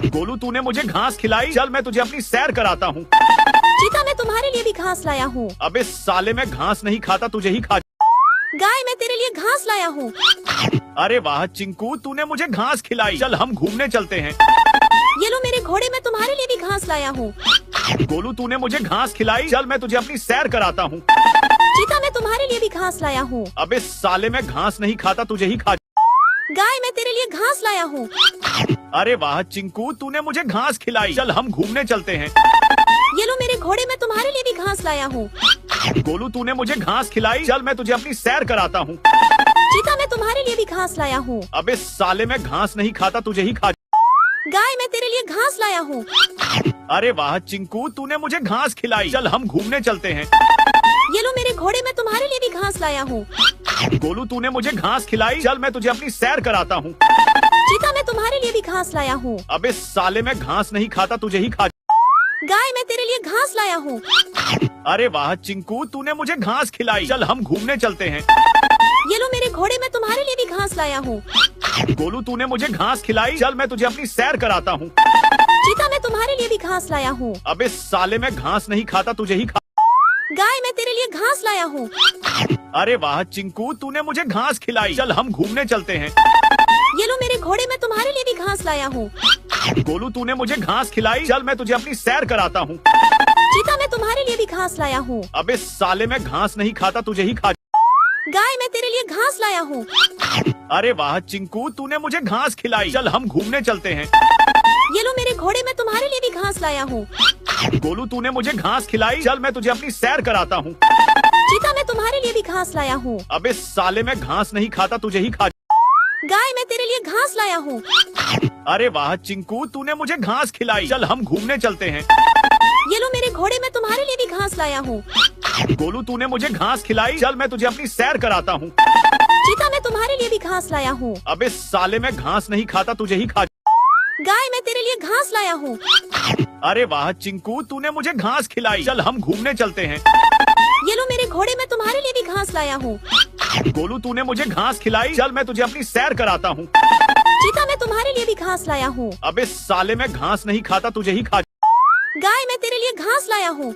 गोलू, तूने मुझे घास खिलाई। चल मैं तुझे अपनी सैर कराता हूँ। चीता, मैं तुम्हारे लिए भी घास लाया हूँ। अबे साले, मैं घास नहीं खाता, तुझे ही खा। गाय, मैं तेरे लिए घास लाया हूँ। अरे वाह चिंकू, तूने मुझे घास खिलाई। चल हम घूमने चलते हैं। ये लो मेरे घोड़े, मैं तुम्हारे लिए भी घास लाया हूँ। गोलू, तूने मुझे घास खिलाई। चल मैं तुझे अपनी सैर कराता हूँ। चीता, मैं तुम्हारे लिए भी घास लाया हूँ। अबे साले, मैं घास नहीं खाता, तुझे ही खा। गाय, मैं तेरे लिए घास लाया हूँ। अरे वाह चिंकू, तूने मुझे घास खिलाई। चल हम घूमने चलते हैं। ये लो मेरे घोड़े, मैं तुम्हारे लिए भी घास लाया हूँ। गोलू, तूने मुझे घास खिलाई। चल मैं तुझे अपनी सैर कराता हूँ। चीता, मैं तुम्हारे लिए भी घास लाया हूँ। अबे साले, मैं घास नहीं खाता, तुझे ही खा। गाय, मैं तेरे लिए घास लाया हूँ। अरे वाह चिंकू, तूने मुझे घास खिलाई। चल हम घूमने चलते हैं। ये लो मेरे घोड़े, मैं तुम्हारे लिए भी घास लाया हूँ। गोलू, तूने मुझे घास खिलाई। चल मैं तुझे अपनी सैर कराता हूँ। चीता, मैं तुम्हारे लिए भी घास लाया हूँ। अबे साले, मैं घास नहीं खाता, तुझे ही खा। गाय, मैं तेरे लिए घास लाया हूँ। अरे वाह चिंकू, तूने मुझे घास खिलाई। चल हम घूमने चलते हैं। ये लो मेरे घोड़े, मैं तुम्हारे लिए भी घास लाया हूँ। गोलू, तूने मुझे घास खिलाई। चल मैं तुझे अपनी सैर कराता हूँ। चीता, मैं तुम्हारे लिए भी घास लाया हूँ। अबे साले, मैं घास नहीं खाता, तुझे ही खा। गाय, मैं तेरे लिए घास लाया हूँ। अरे वाह चिंकू, तूने मुझे घास खिलाई। चल हम घूमने चलते हैं। ये लो मेरे घोड़े, मैं तुम्हारे लिए भी घास लाया हूँ। गोलू, तूने मुझे घास खिलाई। चल मैं तुझे अपनी सैर कराता हूँ। चीता, मैं तुम्हारे लिए भी घास लाया हूँ। अबे साले, मैं घास नहीं खाता, तुझे ही खा। गाय, मैं तेरे लिए घास लाया हूँ। अरे वाह चिंकू, तूने मुझे घास खिलाई। चल हम घूमने चलते हैं। ये लो मेरे घोड़े, मैं तुम्हारे लिए भी घास लाया हूँ। गोलू, तूने मुझे घास खिलाई। चल मैं तुझे अपनी सैर कराता हूँ। चीता, मैं तुम्हारे लिए भी घास लाया हूँ। अबे साले, मैं घास नहीं खाता, तुझे ही खा। गाय, मैं तेरे लिए घास लाया हूँ। अरे वाह चिंकू, तूने मुझे घास खिलाई। चल हम घूमने चलते हैं। ये लो मेरे घोड़े, मैं तुम्हारे लिए भी घास लाया हूँ। गोलू, तूने मुझे घास खिलाई। चल मैं तुझे अपनी सैर कराता हूँ। चीता, मैं तुम्हारे लिए भी घास लाया हूँ। अबे साले, मैं घास नहीं खाता, तुझे ही खा। गाय, मैं तेरे लिए घास लाया हूँ। अरे वाह चिंकू, तूने मुझे घास खिलाई। चल हम घूमने चलते हैं। ये लो मेरे घोड़े, मैं तुम्हारे लिए भी घास लाया हूँ। गोलू, तूने मुझे घास खिलाई। चल मैं तुझे अपनी सैर कराता हूँ। चीता, मैं तुम्हारे लिए भी घास लाया हूँ। अबे साले, मैं घास नहीं खाता, तुझे ही खा। गाय, मैं तेरे लिए घास लाया हूँ।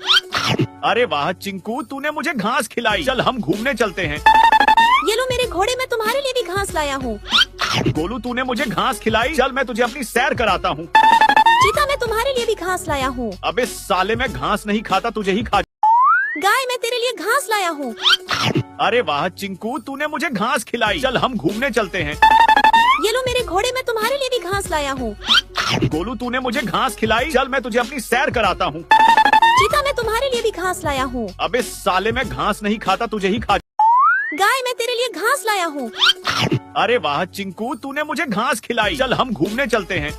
अरे वाह चिंकू, तूने मुझे घास खिलाई। चल हम घूमने चलते हैं। ये लो मेरे घोड़े, मैं तुम्हारे लिए भी घास लाया हूँ। गोलू, तूने मुझे घास खिलाई। चल मैं तुझे अपनी सैर कराता हूँ। चीता, मैं तुम्हारे लिए भी घास लाया हूँ। अबे साले, मैं घास नहीं खाता, तुझे ही खा। गाय, मैं तेरे लिए घास लाया हूँ। अरे वाह चिंकू, तूने मुझे घास खिलाई। चल हम घूमने चलते हैं। ये लो मेरे घोड़े, मैं तुम्हारे लिए भी घास लाया हूँ। गोलू, तूने मुझे घास खिलाई। चल मैं तुझे अपनी सैर कराता हूँ। चीता, मैं तुम्हारे लिए भी घास लाया हूँ। अबे साले, मैं घास नहीं खाता, तुझे ही खा। गाय, मैं तेरे लिए घास लाया हूँ। अरे वाह चिंकू, तूने मुझे घास खिलाई। चल हम घूमने चलते हैं।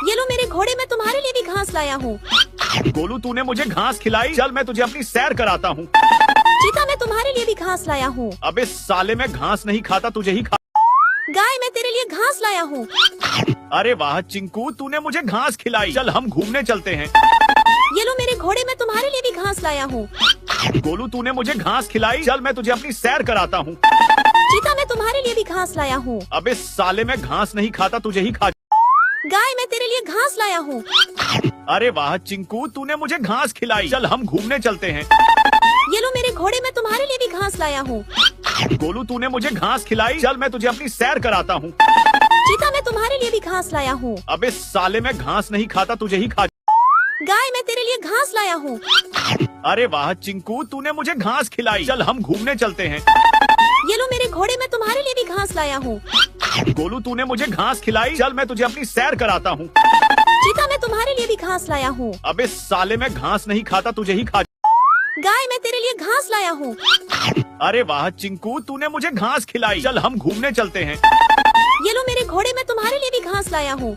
ये लो मेरे घोड़े, मैं तुम्हारे लिए भी घास लाया हूँ। गोलू, तूने मुझे घास खिलाई। चल मैं तुझे अपनी सैर कराता हूँ। चीता, मैं तुम्हारे लिए भी घास लाया हूँ। अबे साले, मैं घास नहीं खाता, तुझे ही खा। गाय, मैं तेरे लिए घास लाया हूँ। अरे वाह चिंकू, तूने मुझे घास खिलाई। चल हम घूमने चलते हैं। ये लो मेरे घोड़े, मैं तुम्हारे लिए भी घास लाया हूँ। गोलू, तूने मुझे घास खिलाई। चल मैं तुझे अपनी सैर कराता हूँ। चीता, मैं तुम्हारे लिए भी घास लाया हूँ। अबे साले, मैं घास नहीं खाता, तुझे ही खा। गाय, मैं तेरे लिए घास लाया हूँ। अरे वाह चिंकू, तूने मुझे घास खिलाई। चल हम घूमने चलते हैं। ये लो मेरे घोड़े, मैं तुम्हारे लिए भी घास लाया हूँ। गोलू, तूने मुझे घास खिलाई। चल मैं तुझे अपनी सैर कराता हूँ। चीता, मैं तुम्हारे लिए भी घास लाया हूँ। अबे साले, मैं घास नहीं खाता, तुझे ही खा। गाय, मैं तेरे लिए घास लाया हूँ। अरे वाह चिंकू, तूने मुझे घास खिलाई। चल हम घूमने चलते हैं। ये लो मेरे घोड़े, मैं तुम्हारे लिए भी घास लाया हूँ। गोलू, तूने मुझे घास खिलाई। चल मैं तुझे अपनी सैर कराता हूँ। चीता, मैं तुम्हारे लिए भी घास लाया हूँ। अबे साले, मैं घास नहीं खाता, तुझे ही खा। गाय, मैं तेरे लिए घास लाया हूँ। अरे वाह चिंकू, तूने मुझे घास खिलाई। चल हम घूमने चलते हैं। ये लो मेरे घोड़े, मैं तुम्हारे लिए भी घास लाया हूँ।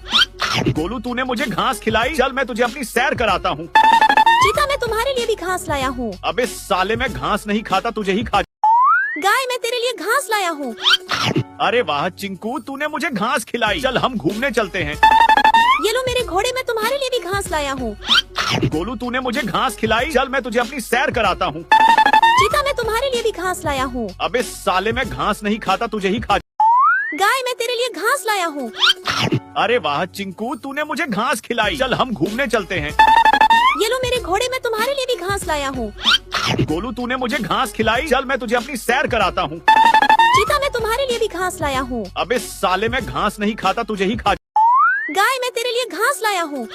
गोलू, तूने मुझे घास खिलाई। चल मैं तुझे अपनी सैर कराता हूँ। चीता, मैं तुम्हारे लिए भी घास लाया हूँ। अबे साले, मैं घास नहीं खाता, तुझे ही खा। गाय, मैं तेरे लिए घास लाया हूँ। अरे वाह चिंकू, तूने मुझे घास खिलाई। चल हम घूमने चलते हैं। ये लो मेरे घोड़े, मैं तुम्हारे लिए भी घास लाया हूँ। गोलू, तूने मुझे घास खिलाई। चल मैं तुझे अपनी सैर कराता हूँ। चीता, मैं तुम्हारे लिए भी घास लाया हूँ। अबे साले, मैं घास नहीं खाता, तुझे ही खा। गाय, मैं तेरे लिए घास लाया हूँ। अरे वाह चिंकू, तूने मुझे घास खिलाई। चल हम घूमने चलते हैं। ये लो मेरे घोड़े, मैं तुम्हारे लिए भी घास लाया हूँ। गोलू तूने मुझे घास खिलाई, चल मैं तुझे अपनी सैर कराता हूँ। चीता, मैं तुम्हारे लिए भी घास लाया हूँ। अबे साले, मैं घास नहीं खाता, तुझे ही खा। गाय, मैं तेरे लिए घास लाया हूँ।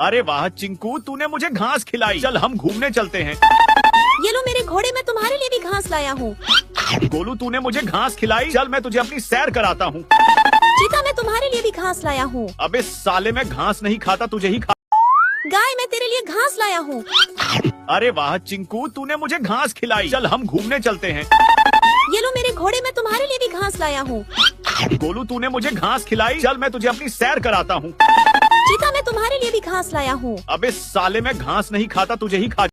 अरे वाह चिंकू, तूने मुझे घास खिलाई, चल हम घूमने चलते हैं। ये लो मेरे घोड़े, मैं तुम्हारे लिए भी घास लाया हूँ। गोलू तूने मुझे घास खिलाई, चल मैं तुझे अपनी सैर कराता हूँ। चीता, मैं तुम्हारे लिए भी घास लाया हूँ। अबे साले, मैं घास नहीं खाता, तुझे ही खा। गाय, मैं तेरे लिए घास लाया हूँ। अरे वाह चिंकू, तूने मुझे घास खिलाई, चल हम घूमने चलते हैं। ये लो मेरे घोड़े, मैं तुम्हारे लिए भी घास लाया हूँ। गोलू तूने मुझे घास खिलाई, चल मैं तुझे अपनी सैर कराता हूँ। चीता, मैं तुम्हारे लिए भी घास लाया हूँ। अबे साले, मैं घास नहीं खाता, तुझे ही खा।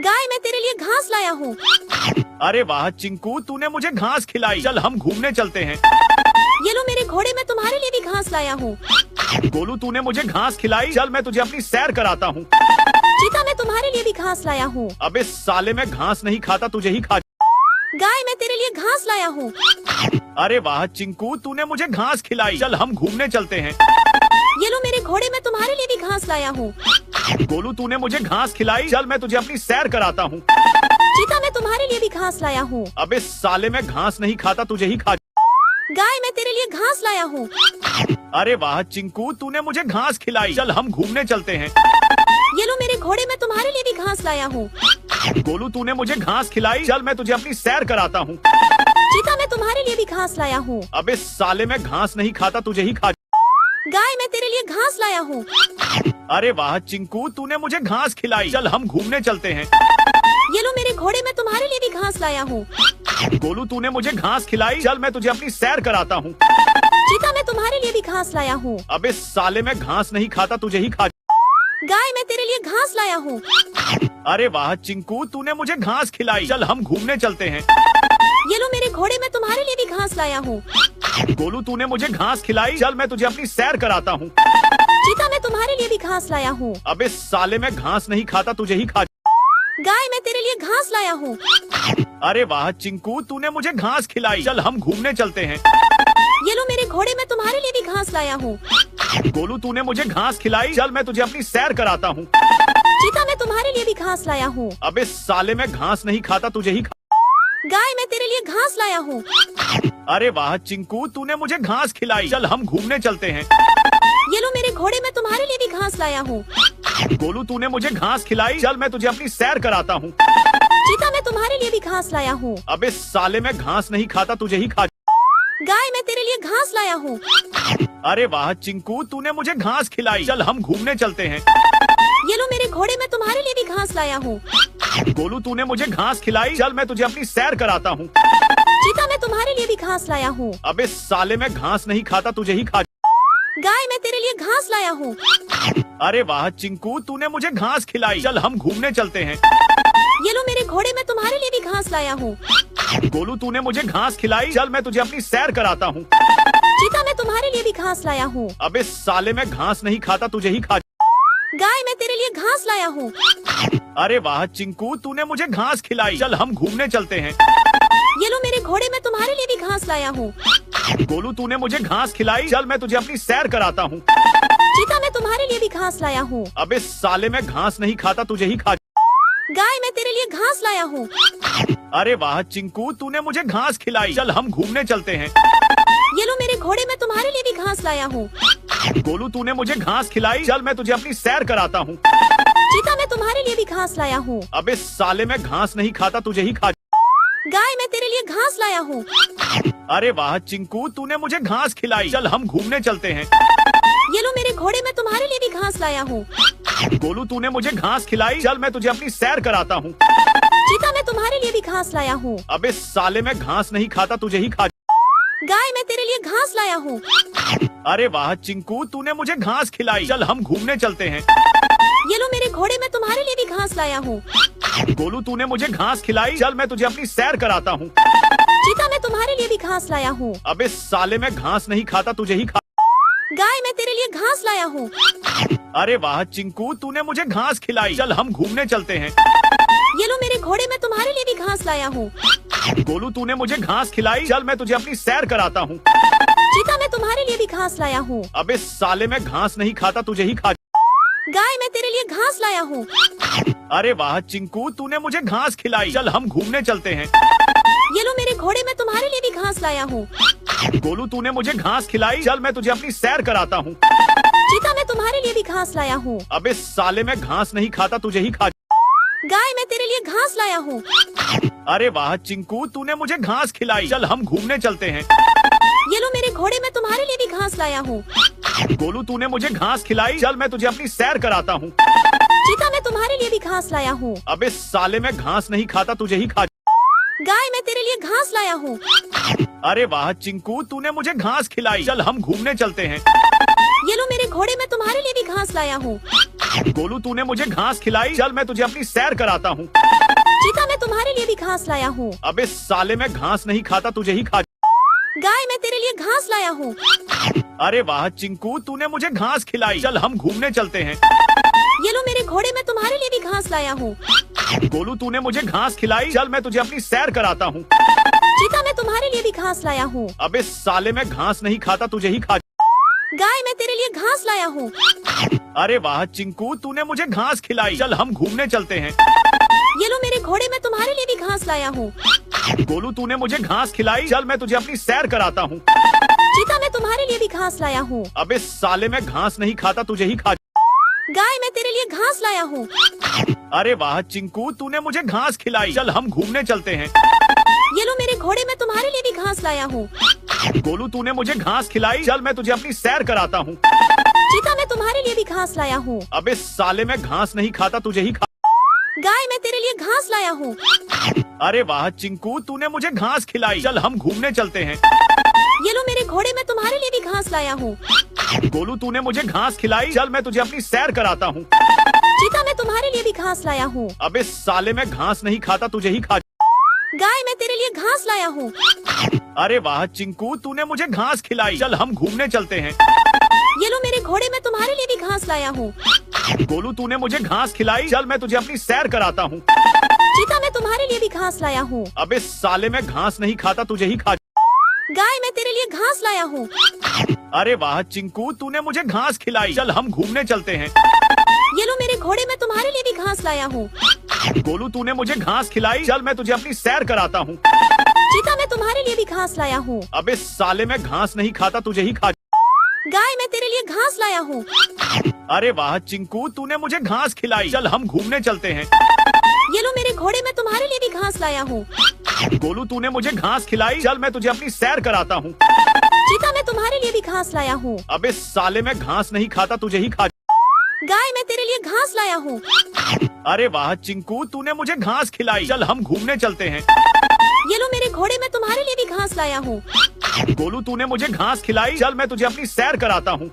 गाय, मैं तेरे लिए घास लाया हूँ। अरे वाह चिंकू, तूने मुझे घास खिलाई, चल हम घूमने चलते हैं। ये लो मेरे घोड़े, मैं तुम्हारे लिए भी घास लाया हूँ। गोलू तूने मुझे घास खिलाई, चल मैं तुझे अपनी सैर कराता हूँ। चीता, मैं तुम्हारे लिए भी घास लाया हूँ। अबे साले, मैं घास नहीं खाता, तुझे ही खा। गाय, मैं तेरे लिए घास लाया हूँ। अरे वाह चिंकू, तूने मुझे घास खिलाई, चल हम घूमने चलते हैं। ये लो मेरे घोड़े, मैं तुम्हारे लिए भी घास लाया हूँ। गोलू तूने मुझे घास खिलाई, चल मैं तुझे अपनी सैर कराता हूँ। चीता, मैं तुम्हारे लिए भी घास लाया हूँ। अबे साले, मैं घास नहीं खाता, तुझे ही खा। गाय, मैं तेरे लिए घास लाया हूँ। अरे वाह चिंकू, तूने मुझे घास खिलाई, चल हम घूमने चलते हैं। ये लो मेरे घोड़े, मैं तुम्हारे लिए भी घास लाया हूँ। गोलू तूने मुझे घास खिलाई, चल मैं तुझे अपनी सैर कराता हूँ। चीता, मैं तुम्हारे लिए भी घास लाया हूँ। अबे साले, मैं घास नहीं खाता, तुझे ही खा। गाय, मैं तेरे लिए घास लाया हूँ। अरे वाह चिंकू, तूने मुझे घास खिलाई, चल हम घूमने चलते हैं। ये लो मेरे घोड़े, मैं तुम्हारे लिए भी घास लाया हूँ। गोलू तूने मुझे घास खिलाई, चल मैं तुझे अपनी सैर कराता हूँ। चीता, मैं तुम्हारे लिए भी घास लाया हूँ। अबे साले, मैं घास नहीं खाता, तुझे ही खा। गाय, मैं तेरे लिए घास लाया हूँ। अरे वाह चिंकू, तूने मुझे घास खिलाई, चल हम घूमने चलते हैं। ये लो मेरे घोड़े, मैं तुम्हारे लिए भी घास लाया हूँ। गोलू तूने मुझे घास खिलाई, चल मैं तुझे अपनी सैर कराता हूँ। चीता, मैं तुम्हारे लिए भी घास लाया हूँ। अबे साले, मैं घास नहीं खाता, तुझे ही खा। गाय, मैं तेरे लिए घास लाया हूँ। अरे वाह चिंकू, तूने मुझे घास खिलाई, चल हम घूमने चलते हैं। ये लो मेरे घोड़े, मैं तुम्हारे लिए भी घास लाया हूँ। गोलू तूने मुझे घास खिलाई, चल मैं तुझे अपनी सैर कराता हूँ। चीता, मैं तुम्हारे लिए भी घास लाया हूँ। अबे साले, मैं घास नहीं खाता, तुझे ही खा। गाय, मैं तेरे लिए घास लाया हूँ। अरे वाह चिंकू, तूने मुझे घास खिलाई, चल हम घूमने चलते हैं। ये लो मेरे घोड़े, मैं तुम्हारे लिए भी घास लाया हूँ। गोलू तूने मुझे घास खिलाई, चल मैं तुझे अपनी सैर कराता हूँ। चीता, मैं तुम्हारे लिए भी घास लाया हूँ। अबे साले, मैं घास नहीं खाता, तुझे ही खा। गाय, मैं तेरे लिए घास लाया हूँ। अरे वाह चिंकू, तूने मुझे घास खिलाई, चल हम घूमने चलते हैं। ये लो मेरे घोड़े, मैं तुम्हारे लिए भी घास लाया हूँ। गोलू तूने मुझे घास खिलाई, चल मैं तुझे अपनी सैर कराता हूँ। चीता, मैं तुम्हारे लिए भी घास लाया हूँ। अबे साले, मैं घास नहीं खाता, तुझे ही खा। गाय, मैं तेरे लिए घास लाया हूँ। अरे वाह चिंकू, तूने मुझे घास खिलाई, चल हम घूमने चलते हैं। ये लो मेरे घोड़े, मैं तुम्हारे लिए भी घास लाया हूँ। गोलू तूने मुझे घास खिलाई, चल मैं तुझे अपनी सैर कराता हूँ। चीता, मैं तुम्हारे लिए भी घास लाया हूँ। अबे साले, मैं घास नहीं खाता, तुझे ही खा। गाय, मैं तेरे लिए घास लाया हूँ। अरे वाह चिंकू, तूने मुझे घास खिलाई, चल हम घूमने चलते हैं। ये लो मेरे घोड़े, मैं तुम्हारे लिए भी घास लाया हूँ। गोलू तूने मुझे घास खिलाई, चल मैं तुझे अपनी सैर कराता हूँ। चीता, मैं तुम्हारे लिए भी घास लाया हूँ। अबे साले, मैं घास नहीं खाता, तुझे ही खा। गाय, मैं तेरे लिए घास लाया हूँ। अरे वाह चिंकू, तूने मुझे घास खिलाई, चल हम घूमने चलते हैं। ये लो मेरे घोड़े, मैं तुम्हारे लिए भी घास लाया हूँ। गोलू तूने मुझे घास खिलाई, चल मैं तुझे अपनी सैर कराता हूँ। चीता, मैं तुम्हारे लिए भी घास लाया हूँ। अबे साले, मैं घास नहीं खाता, तुझे ही खा। गाय, मैं तेरे लिए घास लाया हूँ। अरे वाह चिंकू, तूने मुझे घास खिलाई, चल हम घूमने चलते हैं। ये लो मेरे घोड़े, मैं तुम्हारे लिए भी घास लाया हूँ। गोलू तूने मुझे घास खिलाई, चल मैं तुझे अपनी सैर कराता हूँ। चीता, मैं तुम्हारे लिए भी घास लाया हूँ। अबे साले, मैं घास नहीं खाता, तुझे ही खा। गाय, मैं तेरे लिए घास लाया हूँ। अरे वाह चिंकू, तूने मुझे घास खिलाई, चल हम घूमने चलते हैं। ये लो मेरे घोड़े, मैं तुम्हारे लिए भी घास लाया हूँ। गोलू तूने मुझे घास खिलाई, चल मैं तुझे अपनी सैर कराता हूँ। चीता, मैं तुम्हारे लिए भी घास लाया हूँ। अबे साले, मैं घास नहीं खाता, तुझे ही खा। गाय, मैं तेरे लिए घास लाया हूँ। अरे वाह चिंकू, तूने मुझे घास खिलाई, चल हम घूमने चलते हैं। ये लो मेरे घोड़े, मैं तुम्हारे लिए भी घास लाया हूँ। गोलू तूने मुझे घास खिलाई, चल मैं तुझे अपनी सैर कराता हूँ। चीता, मैं तुम्हारे लिए भी घास लाया हूँ। अबे साले, मैं घास नहीं खाता, तुझे ही खा। गाय मैं तेरे लिए घास लाया हूँ। अरे वाह चिंकू, तूने मुझे घास खिलाई। चल हम घूमने चलते हैं। ये लो मेरे घोड़े, मैं तुम्हारे लिए भी घास लाया हूँ। गोलू, तूने मुझे घास खिलाई। चल मैं तुझे अपनी सैर कराता हूँ। चीता मैं तुम्हारे लिए भी घास लाया हूँ। अबे साले, मैं घास नहीं खाता, तुझे ही खा। गाय मैं तेरे लिए घास लाया हूँ। अरे वाह चिंकू, तूने मुझे घास खिलाई। चल हम घूमने चलते हैं। ये लो मेरे घोड़े, मैं तुम्हारे लिए भी घास लाया हूँ। गोलू, तूने मुझे घास खिलाई। चल मैं तुझे अपनी सैर कराता हूँ। चीता मैं तुम्हारे लिए भी घास लाया हूँ। अबे साले, मैं घास नहीं खाता, तुझे ही खा। गाय मैं तेरे लिए घास लाया हूँ। अरे वाह चिंकू, तूने मुझे घास खिलाई। चल हम घूमने चलते हैं। ये लो मेरे घोड़े, मैं तुम्हारे लिए भी घास लाया हूँ। गोलू, तूने मुझे घास खिलाई। चल मैं तुझे अपनी सैर कराता हूँ। चीता मैं तुम्हारे लिए भी घास लाया हूँ। अबे साले, मैं घास नहीं खाता, तुझे ही खा। गाय मैं तेरे लिए घास लाया हूँ। अरे वाह चिंकू, तूने मुझे घास खिलाई। चल हम घूमने चलते हैं। ये लो मेरे घोड़े, मैं तुम्हारे लिए भी घास लाया हूँ। गोलू, तूने मुझे घास खिलाई। चल मैं तुझे अपनी सैर कराता हूँ। चीता मैं तुम्हारे लिए भी घास लाया हूँ। अबे साले, मैं घास नहीं खाता, तुझे ही खा। गाय मैं तेरे लिए घास लाया हूँ। अरे वाह चिंकू, तूने मुझे घास खिलाई। चल हम घूमने चलते हैं। ये लो मेरे घोड़े, मैं तुम्हारे लिए भी घास लाया हूँ। गोलू, तूने मुझे घास खिलाई। चल मैं तुझे अपनी सैर कराता हूँ। चीता मैं तुम्हारे लिए भी घास लाया हूँ। अबे साले, मैं घास नहीं खाता, तुझे ही खा। गाय मैं तेरे लिए घास लाया हूँ। अरे वाह चिंकू, तूने मुझे घास खिलाई। चल हम घूमने चलते हैं। ये लो मेरे घोड़े, मैं तुम्हारे लिए भी घास लाया हूँ। गोलू, तूने मुझे घास खिलाई। चल मैं तुझे अपनी सैर कराता हूँ। चीता मैं तुम्हारे लिए भी घास लाया हूँ। अबे साले, मैं घास नहीं खाता, तुझे ही खा। गाय मैं तेरे लिए घास लाया हूँ। अरे वाह चिंकू, तूने मुझे घास खिलाई। चल हम घूमने चलते हैं। ये लो मेरे घोड़े, मैं तुम्हारे लिए भी घास लाया हूँ। गोलू, तूने मुझे घास खिलाई। चल मैं तुझे अपनी सैर कराता हूँ। चीता मैं तुम्हारे लिए भी घास लाया हूँ। अबे साले, मैं घास नहीं खाता, तुझे ही खा। गाय मैं तेरे लिए घास लाया हूँ। अरे वाह चिंकू, तूने मुझे घास खिलाई। चल हम घूमने चलते हैं। ये लो मेरे घोड़े, मैं तुम्हारे लिए भी घास लाया हूँ। गोलू, तूने मुझे घास खिलाई। चल मैं तुझे अपनी सैर कराता हूँ। चीता मैं तुम्हारे लिए भी घास लाया हूँ। अबे साले, मैं घास नहीं खाता, तुझे ही खा। गाय मैं तेरे लिए घास लाया हूँ। अरे वाह चिंकू, तूने मुझे घास खिलाई। चल हम घूमने चलते हैं। ये लो मेरे घोड़े, मैं तुम्हारे लिए भी घास लाया हूँ। गोलू, तूने मुझे घास खिलाई। चल मैं तुझे अपनी सैर कराता हूँ। चीता मैं तुम्हारे लिए भी घास लाया हूँ। अबे साले, मैं घास नहीं खाता, तुझे ही खा। गाय मैं तेरे लिए घास लाया हूँ। अरे वाह चिंकू, तूने मुझे घास खिलाई। चल हम घूमने चलते हैं। ये लो मेरे घोड़े, मैं तुम्हारे लिए भी घास लाया हूँ। गोलू, तूने मुझे घास खिलाई। चल मैं तुझे अपनी सैर कराता हूँ। चीता मैं तुम्हारे लिए भी घास लाया हूँ। अबे साले, मैं घास नहीं खाता, तुझे ही खा। गाय मैं तेरे लिए घास लाया हूँ। अरे वाह चिंकू, तूने मुझे घास खिलाई। चल हम घूमने चलते हैं। ये लो मेरे घोड़े, मैं तुम्हारे लिए भी घास लाया हूँ। गोलू, तूने मुझे घास खिलाई। चल मैं तुझे अपनी सैर कराता हूँ।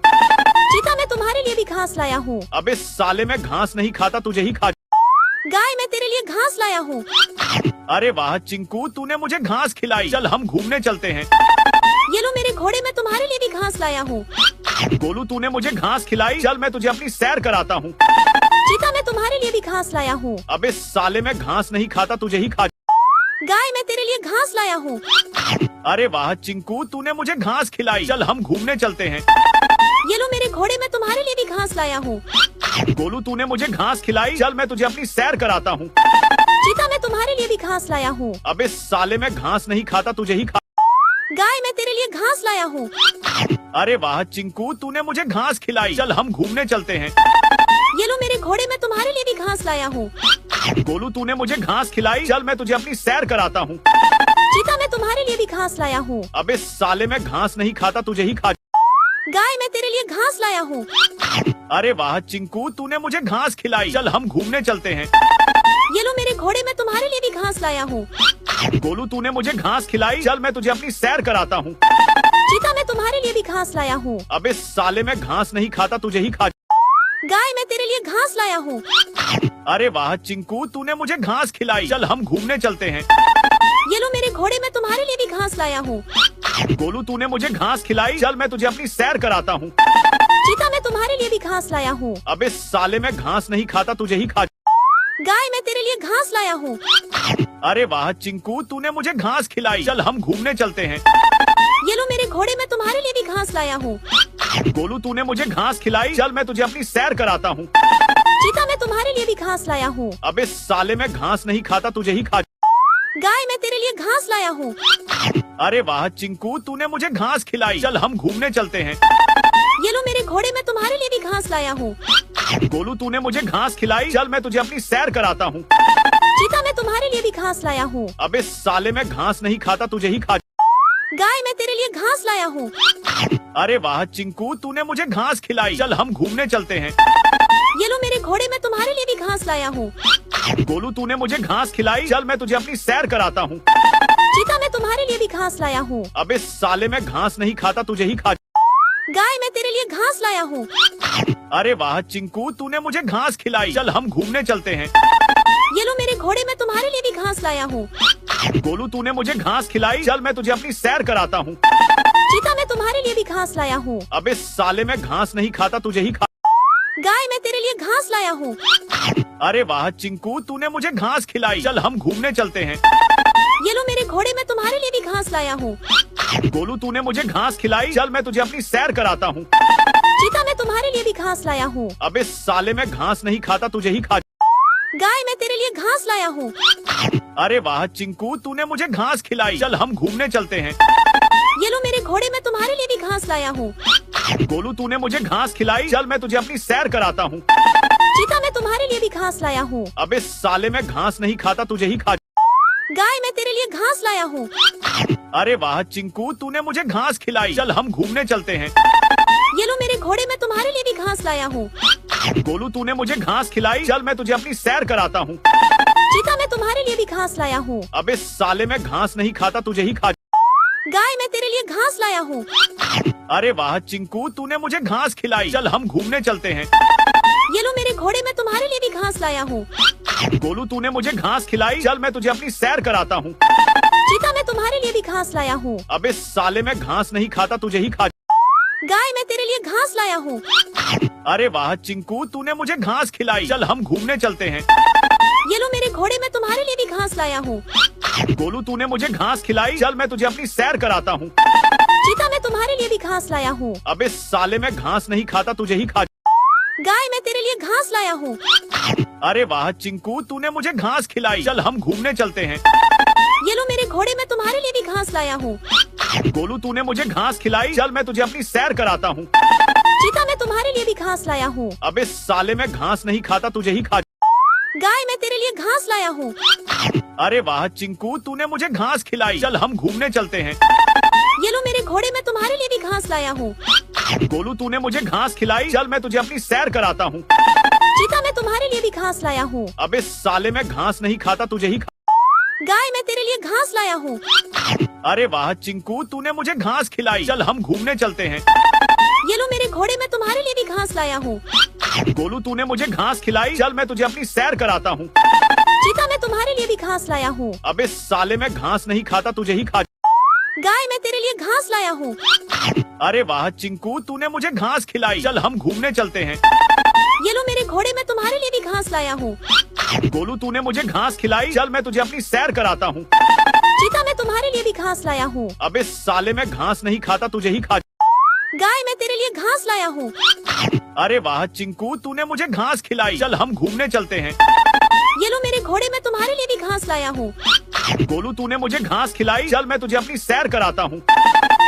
चीता मैं तुम्हारे लिए भी घास लाया हूँ। अबे साले, मैं घास नहीं खाता, तुझे ही खा। गाय मैं तेरे लिए घास लाया हूँ। अरे वाह चिंकू, तूने मुझे घास खिलाई। चल हम घूमने चलते हैं। ये लो मेरे घोड़े, मैं तुम्हारे लिए भी घास लाया हूँ। गोलू, तूने मुझे घास खिलाई। चल मैं तुझे अपनी सैर कराता हूँ। चीता मैं तुम्हारे लिए भी घास लाया हूँ। अबे साले, मैं घास नहीं खाता, तुझे ही खा। गाय मैं तेरे लिए घास लाया हूँ। अरे वाह चिंकू, तूने मुझे घास खिलाई। चल हम घूमने चलते हैं। ये लो मेरे घोड़े, मैं तुम्हारे लिए भी घास लाया हूँ। गोलू, तूने मुझे घास खिलाई। चल मैं तुझे अपनी सैर कराता हूँ। चीता मैं तुम्हारे लिए भी घास लाया हूँ। अबे साले, मैं घास नहीं खाता, तुझे ही खा। गाय मैं तेरे लिए घास लाया हूँ। अरे वाह चिंकू, तूने मुझे घास खिलाई। चल हम घूमने चलते हैं। ये लो मेरे घोड़े, मैं तुम्हारे लिए भी घास लाया हूँ। गोलू, तूने मुझे घास खिलाई। चल मैं तुझे अपनी सैर कराता हूँ। चीता मैं तुम्हारे लिए भी घास लाया हूँ। अबे साले, मैं घास नहीं खाता, तुझे ही खा। गाय मैं तेरे लिए घास लाया हूँ। अरे वाह चिंकू, तूने मुझे घास खिलाई। चल हम घूमने चलते हैं। ये लो मेरे घोड़े, मैं तुम्हारे लिए भी घास लाया हूँ। गोलू, तूने मुझे घास खिलाई। चल मैं तुझे अपनी सैर कराता हूँ। चीता मैं तुम्हारे लिए भी घास लाया हूँ। अबे साले, मैं घास नहीं खाता, तुझे ही खा। गाय मैं तेरे लिए घास लाया हूँ। अरे वाह चिंकू, तूने मुझे घास खिलाई। चल हम घूमने चलते हैं। ये लो मेरे घोड़े, मैं तुम्हारे लिए भी घास लाया हूँ। गोलू, तूने मुझे घास खिलाई। चल मैं तुझे अपनी सैर कराता हूँ। चीता मैं तुम्हारे लिए भी घास लाया हूँ। अबे साले, मैं घास नहीं खाता, तुझे ही खा। गाय मैं तेरे लिए घास लाया हूँ। अरे वाह चिंकू, तूने मुझे घास खिलाई। चल हम घूमने चलते हैं। ये लो मेरे घोड़े, मैं तुम्हारे लिए भी घास लाया हूँ। गोलू तूने मुझे घास खिलाई, चल मैं तुझे अपनी सैर कराता हूँ। चीता मैं तुम्हारे लिए भी घास लाया हूँ। अबे साले मैं घास नहीं खाता, तुझे ही खा। गाय मैं तेरे लिए घास लाया हूँ। अरे वाह चिंकू, तूने मुझे घास खिलाई, चल हम घूमने चलते हैं। ये लो मेरे घोड़े, मैं तुम्हारे लिए भी घास लाया हूँ। गोलू तूने मुझे घास खिलाई, चल मैं तुझे अपनी सैर कराता हूँ। चीता मैं तुम्हारे लिए भी घास लाया हूँ। अबे साले मैं घास नहीं खाता, तुझे ही खा। गाय मैं तेरे लिए घास लाया हूँ। अरे वाह चिंकू, तूने मुझे घास खिलाई, चल हम घूमने चलते हैं। ये लो मेरे घोड़े, मैं तुम्हारे लिए भी घास लाया हूँ। गोलू तूने मुझे घास खिलाई, चल मैं तुझे अपनी सैर कराता हूँ। चीता मैं तुम्हारे लिए भी घास लाया हूँ। अबे साले मैं घास नहीं खाता, तुझे ही खा। गाय मैं तेरे लिए घास लाया हूँ। अरे वाह चिंकू, तूने मुझे घास खिलाई, चल हम घूमने चलते हैं। ये लो मेरे घोड़े, मैं तुम्हारे लिए भी घास लाया हूँ। गोलू तूने मुझे घास खिलाई, चल मैं तुझे अपनी सैर कराता हूँ। चीता मैं तुम्हारे लिए भी घास लाया हूँ। अबे साले मैं घास नहीं खाता, तुझे ही खा। गाय मैं तेरे लिए घास लाया हूँ। अरे वाह चिंकू, तूने मुझे घास खिलाई, चल हम घूमने चलते हैं। ये लो मेरे घोड़े, मैं तुम्हारे लिए भी घास लाया हूँ। गोलू तूने मुझे घास खिलाई, चल मैं तुझे अपनी सैर कराता हूँ। चीता मैं तुम्हारे लिए भी घास लाया हूँ। अबे साले मैं घास नहीं खाता, तुझे ही खा। गाय मैं तेरे लिए घास लाया हूँ। अरे वाह चिंकू, तूने मुझे घास खिलाई, चल हम घूमने चलते हैं। ये लो मेरे घोड़े, मैं तुम्हारे लिए भी घास लाया हूँ। गोलू तूने मुझे घास खिलाई, चल मैं तुझे अपनी सैर कराता हूँ। चीता मैं तुम्हारे लिए भी घास लाया हूँ। अबे साले मैं घास नहीं खाता, तुझे ही खा। गाय मैं तेरे लिए घास लाया हूँ। अरे वाह चिंकू, तूने मुझे घास खिलाई, चल हम घूमने चलते हैं। ये लो मेरे घोड़े, मैं तुम्हारे लिए भी घास लाया हूँ। गोलू तूने मुझे घास खिलाई, चल मैं तुझे अपनी सैर कराता हूँ। चीता मैं तुम्हारे लिए भी घास लाया हूँ। अबे साले मैं घास नहीं खाता, तुझे ही खा। गाय मैं तेरे लिए घास लाया हूँ। अरे वाह चिंकू, तूने मुझे घास खिलाई, चल हम घूमने चलते हैं। ये लो मेरे घोड़े, मैं तुम्हारे लिए भी घास लाया हूँ। गोलू तूने मुझे घास खिलाई, चल मैं तुझे अपनी सैर कराता हूँ। चीता मैं तुम्हारे लिए भी घास लाया हूँ। अबे साले मैं घास नहीं खाता, तुझे ही खा। गाय मैं तेरे लिए घास लाया हूँ। अरे वाह चिंकू, तूने मुझे घास खिलाई, चल हम घूमने चलते हैं। ये लो मेरे घोड़े, मैं तुम्हारे लिए भी घास लाया हूँ। गोलू तूने मुझे घास खिलाई, चल मैं तुझे अपनी सैर कराता हूँ। चीता मैं तुम्हारे लिए भी घास लाया हूँ। अबे साले मैं घास नहीं खाता, तुझे ही खा। गाय मैं तेरे लिए घास लाया हूँ। अरे वाह चिंकू, तूने मुझे घास खिलाई, चल हम घूमने चलते हैं। ये लो मेरे घोड़े, मैं तुम्हारे लिए भी घास लाया हूँ। गोलू तूने मुझे घास खिलाई, चल मैं तुझे अपनी सैर कराता हूँ। चीता मैं तुम्हारे लिए भी घास लाया हूँ। अबे साले मैं घास नहीं खाता, तुझे ही खा। गाय मैं तेरे लिए घास लाया हूँ। अरे वाह चिंकू, तूने मुझे घास खिलाई, चल हम घूमने चलते हैं। ये लो मेरे घोड़े, मैं तुम्हारे लिए भी घास लाया हूँ। गोलू तूने मुझे घास खिलाई, चल मैं तुझे अपनी सैर कराता हूँ। चीता मैं तुम्हारे लिए भी घास लाया हूँ। अबे साले मैं घास नहीं खाता, तुझे ही खा। गाय मैं तेरे लिए घास लाया हूँ। अरे वाह चिंकू, तूने मुझे घास खिलाई, चल हम घूमने चलते हैं। ये लो मेरे घोड़े, मैं तुम्हारे लिए भी घास लाया हूँ। गोलू तूने मुझे घास खिलाई, चल मैं तुझे अपनी सैर कराता हूँ। चीता मैं तुम्हारे लिए भी घास लाया हूँ। अबे साले मैं घास नहीं खाता, तुझे ही खा। गाय मैं तेरे लिए घास लाया हूँ। अरे वाह चिंकू, तूने मुझे घास खिलाई, चल हम घूमने चलते हैं। ये लो मेरे घोड़े, मैं तुम्हारे लिए भी घास लाया हूँ। गोलू तूने मुझे घास खिलाई, चल मैं तुझे अपनी सैर कराता हूँ। चीता मैं तुम्हारे लिए भी घास लाया हूँ। अबे साले मैं घास नहीं खाता, तुझे ही खा। गाय मैं तेरे लिए घास लाया हूँ। अरे वाह चिंकू, तूने मुझे घास खिलाई, चल हम घूमने चलते हैं। ये लो मेरे घोड़े, मैं तुम्हारे लिए भी घास लाया हूँ। गोलू तूने मुझे घास खिलाई, चल मैं तुझे अपनी सैर कराता हूँ।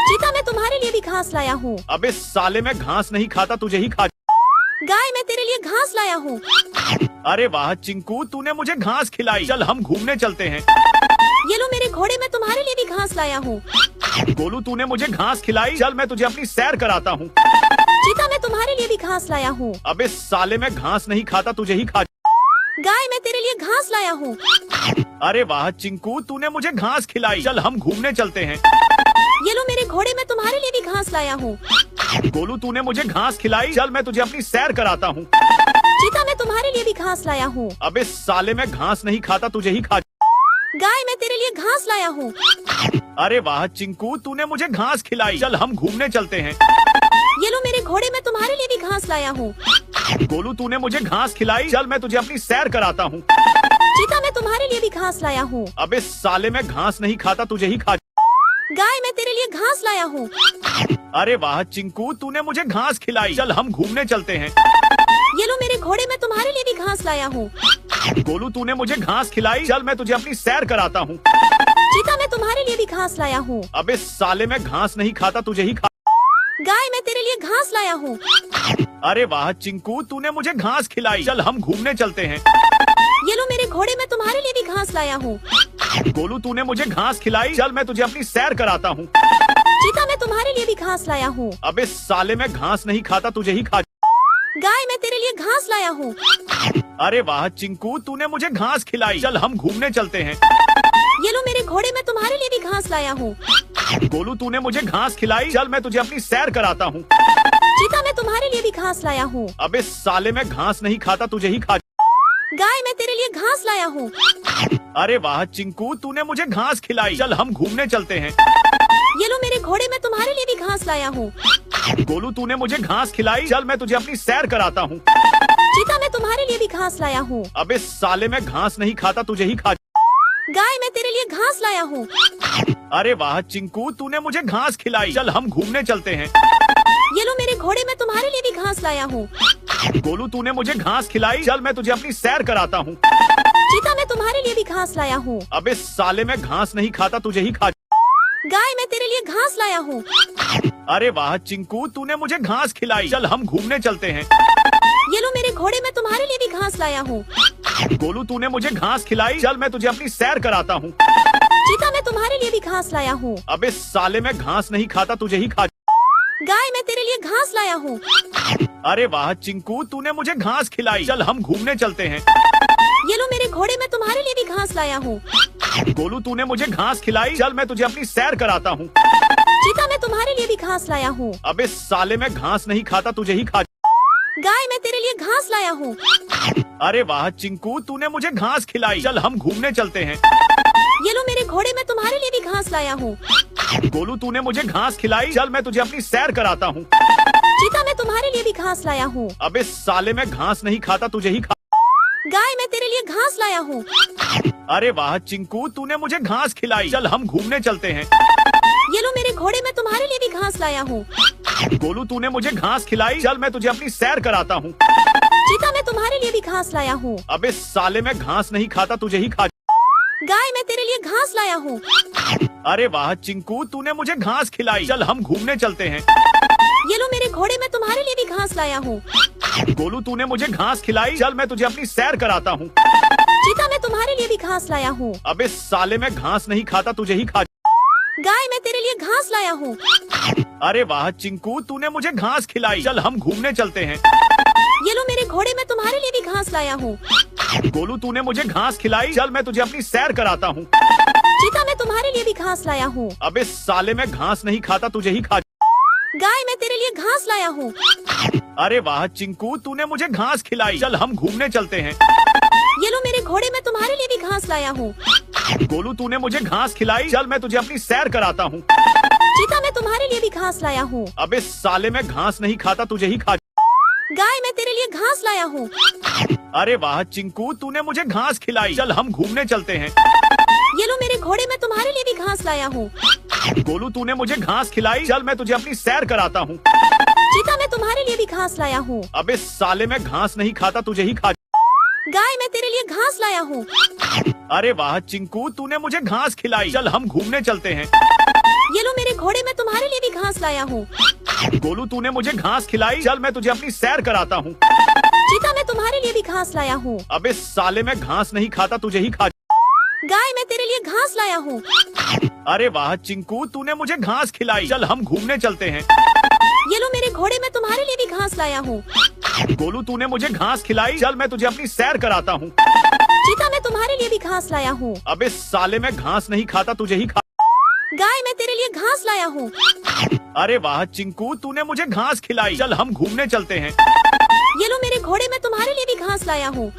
चीता मैं तुम्हारे लिए भी घास लाया हूँ। अबे साले मैं घास नहीं खाता, तुझे ही खा। गाय मैं तेरे लिए घास लाया हूँ। अरे वाह चिंकू, तूने मुझे घास खिलाई, चल हम घूमने चलते हैं। ये लो मेरे घोड़े, मैं तुम्हारे लिए भी घास लाया हूँ। गोलू तूने मुझे घास खिलाई, चल मैं तुझे अपनी सैर कराता हूँ। चीता मैं तुम्हारे लिए भी घास लाया हूँ। अबे साले मैं घास नहीं खाता, तुझे ही खा। गाय मैं तेरे लिए घास लाया हूँ। अरे वाह चिंकू, तूने मुझे घास खिलाई, चल हम घूमने चलते हैं। ये लो मेरे घोड़े, मैं तुम्हारे लिए भी घास लाया हूँ। गोलू तूने मुझे घास खिलाई, चल मैं तुझे अपनी सैर कराता हूँ। चीता मैं तुम्हारे लिए भी घास लाया हूँ। अबे साले मैं घास नहीं खाता, तुझे ही खा। गाय मैं तेरे लिए घास लाया हूँ। अरे वाह चिंकू, तूने मुझे घास खिलाई, चल हम घूमने चलते हैं। ये लो मेरे घोड़े, मैं तुम्हारे लिए भी घास लाया हूँ। गोलू तूने मुझे घास खिलाई, चल मैं तुझे अपनी सैर कराता हूँ। चीता मैं तुम्हारे लिए भी घास लाया हूँ। अबे साले मैं घास नहीं खाता, तुझे ही खा। गाय मैं तेरे लिए घास लाया हूँ। अरे वाह चिंकू, तूने मुझे घास खिलाई। चल हम घूमने चलते हैं। ये लो मेरे घोड़े, मैं तुम्हारे लिए भी घास लाया हूँ। गोलू, तूने मुझे घास खिलाई। चल मैं तुझे अपनी सैर कराता हूँ। चीता, मैं तुम्हारे लिए भी घास लाया हूँ। अबे साले, मैं घास नहीं खाता, तुझे ही खा। गाय, मैं तेरे लिए घास लाया हूँ। अरे वाह चिंकू, तूने मुझे घास खिलाई। चल हम घूमने चलते हैं। ये लो मेरे घोड़े, मैं तुम्हारे लिए भी घास लाया हूँ। गोलू, तूने मुझे घास खिलाई। चल मैं तुझे अपनी सैर कराता हूँ। चीता, मैं तुम्हारे लिए भी घास लाया हूँ। अबे साले, मैं घास नहीं खाता, तुझे ही खा। गाय, मैं तेरे लिए घास लाया हूँ। अरे वाह चिंकू, तूने मुझे घास खिलाई। चल हम घूमने चलते हैं। ये लो मेरे घोड़े, मैं तुम्हारे लिए भी घास लाया हूँ। गोलू, तूने मुझे घास खिलाई। चल मैं तुझे अपनी सैर कराता हूँ। चीता, मैं तुम्हारे लिए भी घास लाया हूँ। अबे साले, मैं घास नहीं खाता, तुझे ही खा। गाय, मैं तेरे लिए घास लाया हूँ। अरे वाह चिंकू, तूने मुझे घास खिलाई। चल हम घूमने चलते हैं। ये लो मेरे घोड़े, मैं तुम्हारे लिए भी घास लाया हूँ। गोलू, तूने मुझे घास खिलाई। चल मैं तुझे अपनी सैर कराता हूँ। चीता, मैं तुम्हारे लिए भी घास लाया हूँ। अबे साले, मैं घास नहीं खाता, तुझे ही खा। गाय, मैं तेरे लिए घास लाया हूँ। अरे वाह चिंकू, तूने मुझे घास खिलाई। चल हम घूमने चलते हैं। ये लो मेरे घोड़े, मैं तुम्हारे लिए भी घास लाया हूँ। गोलू, तूने मुझे घास खिलाई। चल मैं तुझे अपनी सैर कराता हूँ। चीता, मैं तुम्हारे लिए भी घास लाया हूँ। अबे साले, मैं घास नहीं खाता, तुझे ही खा। गाय, मैं तेरे लिए घास लाया हूँ। अरे वाह चिंकू, तूने मुझे घास खिलाई। चल हम घूमने चलते हैं। ये लो मेरे घोड़े, मैं तुम्हारे लिए भी घास लाया हूँ। गोलू, तूने मुझे घास खिलाई। चल मैं तुझे अपनी सैर कराता हूँ। चीता, मैं तुम्हारे लिए भी घास लाया हूँ। अबे साले, मैं घास नहीं खाता, तुझे ही खा। गाय, मैं तेरे लिए घास लाया हूँ। अरे वाह चिंकू, तूने मुझे घास खिलाई। चल हम घूमने चलते हैं। ये लो मेरे घोड़े, मैं तुम्हारे लिए भी घास लाया हूँ। गोलू, तूने मुझे घास खिलाई। चल मैं तुझे अपनी सैर कराता हूँ। चीता, मैं तुम्हारे लिए भी घास लाया हूँ। अबे साले, मैं घास नहीं खाता, तुझे ही खा। गाय, मैं तेरे लिए घास लाया हूँ। अरे वाह चिंकू, तूने मुझे घास खिलाई। चल हम घूमने चलते हैं। ये लो मेरे घोड़े, मैं तुम्हारे लिए भी घास लाया हूँ। गोलू, तूने मुझे घास खिलाई। चल मैं तुझे अपनी सैर कराता हूँ। चीता, मैं तुम्हारे लिए भी घास लाया हूँ। अबे साले, मैं घास नहीं खाता, तुझे ही खा। गाय, मैं तेरे लिए घास लाया हूँ। अरे वाह चिंकू, तूने मुझे घास खिलाई। चल हम घूमने चलते हैं। ये लो मेरे घोड़े, मैं तुम्हारे लिए भी घास लाया हूँ। गोलू, तूने मुझे घास खिलाई। चल मैं तुझे अपनी सैर कराता हूँ। चीता, मैं तुम्हारे लिए भी घास लाया हूँ। अबे साले, मैं घास नहीं खाता, तुझे ही खा। गाय, मैं तेरे लिए घास लाया हूँ। अरे वाह चिंकू, तूने मुझे घास खिलाई। चल हम घूमने चलते हैं। ये लो मेरे घोड़े, मैं तुम्हारे लिए भी घास लाया हूँ। गोलू, तूने मुझे घास खिलाई। चल मैं तुझे अपनी सैर कराता हूँ। चीता, मैं तुम्हारे लिए भी घास लाया हूँ। अबे साले, मैं घास नहीं खाता, तुझे ही खा। गाय, मैं तेरे लिए घास लाया हूँ। अरे वाह चिंकू, तूने मुझे घास खिलाई। चल हम घूमने चलते हैं। ये लो मेरे घोड़े, मैं तुम्हारे लिए भी घास लाया हूँ। गोलू, तूने मुझे घास खिलाई। चल मैं तुझे अपनी सैर कराता हूँ। चीता, मैं तुम्हारे लिए भी घास लाया हूँ। अबे साले, मैं घास नहीं खाता, तुझे ही खा। गाय, मैं तेरे लिए घास लाया हूँ। अरे वाह चिंकू, तूने मुझे घास खिलाई। चल हम घूमने चलते हैं। ये लो मेरे घोड़े, मैं तुम्हारे लिए भी घास लाया हूँ। गोलू, तूने मुझे घास खिलाई। चल मैं तुझे अपनी सैर कराता हूँ। चीता, मैं तुम्हारे लिए भी घास लाया हूँ। अबे साले, मैं घास नहीं खाता, तुझे ही खा। गाय, मैं तेरे लिए घास लाया हूँ। अरे वाह चिंकू, तूने मुझे घास खिलाई। चल हम घूमने चलते हैं। ये लो मेरे घोड़े, मैं तुम्हारे लिए भी घास लाया हूँ। गोलू, तूने मुझे घास खिलाई। चल मैं तुझे अपनी सैर कराता हूँ। चीता, मैं तुम्हारे लिए भी घास लाया हूँ। अबे साले, मैं घास नहीं खाता, तुझे ही खा। गाय, मैं तेरे लिए घास लाया हूँ। अरे वाह चिंकू, तूने मुझे घास खिलाई। चल हम घूमने चलते हैं। ये लो मेरे घोड़े, मैं तुम्हारे लिए भी घास लाया हूँ। गोलू, तूने मुझे घास खिलाई। चल मैं तुझे अपनी सैर कराता हूँ। चीता, मैं तुम्हारे लिए भी घास लाया हूँ। अबे साले, मैं घास नहीं खाता, तुझे ही खा। गाय, मैं तेरे लिए घास लाया हूँ। अरे वाह चिंकू, तूने मुझे घास खिलाई। चल हम घूमने चलते हैं। ये लो मेरे घोड़े, मैं तुम्हारे लिए भी घास लाया हूँ। गोलू, तूने मुझे घास खिलाई। चल मैं तुझे अपनी सैर कराता हूँ। चीता, मैं तुम्हारे लिए भी घास लाया हूँ। अबे साले, मैं घास नहीं खाता, तुझे ही खा। गाय, मैं तेरे लिए घास लाया हूँ। अरे वाह चिंकू, तूने मुझे घास खिलाई। चल हम घूमने चलते हैं। ये लो मेरे घोड़े, मैं तुम्हारे लिए भी घास लाया हूँ।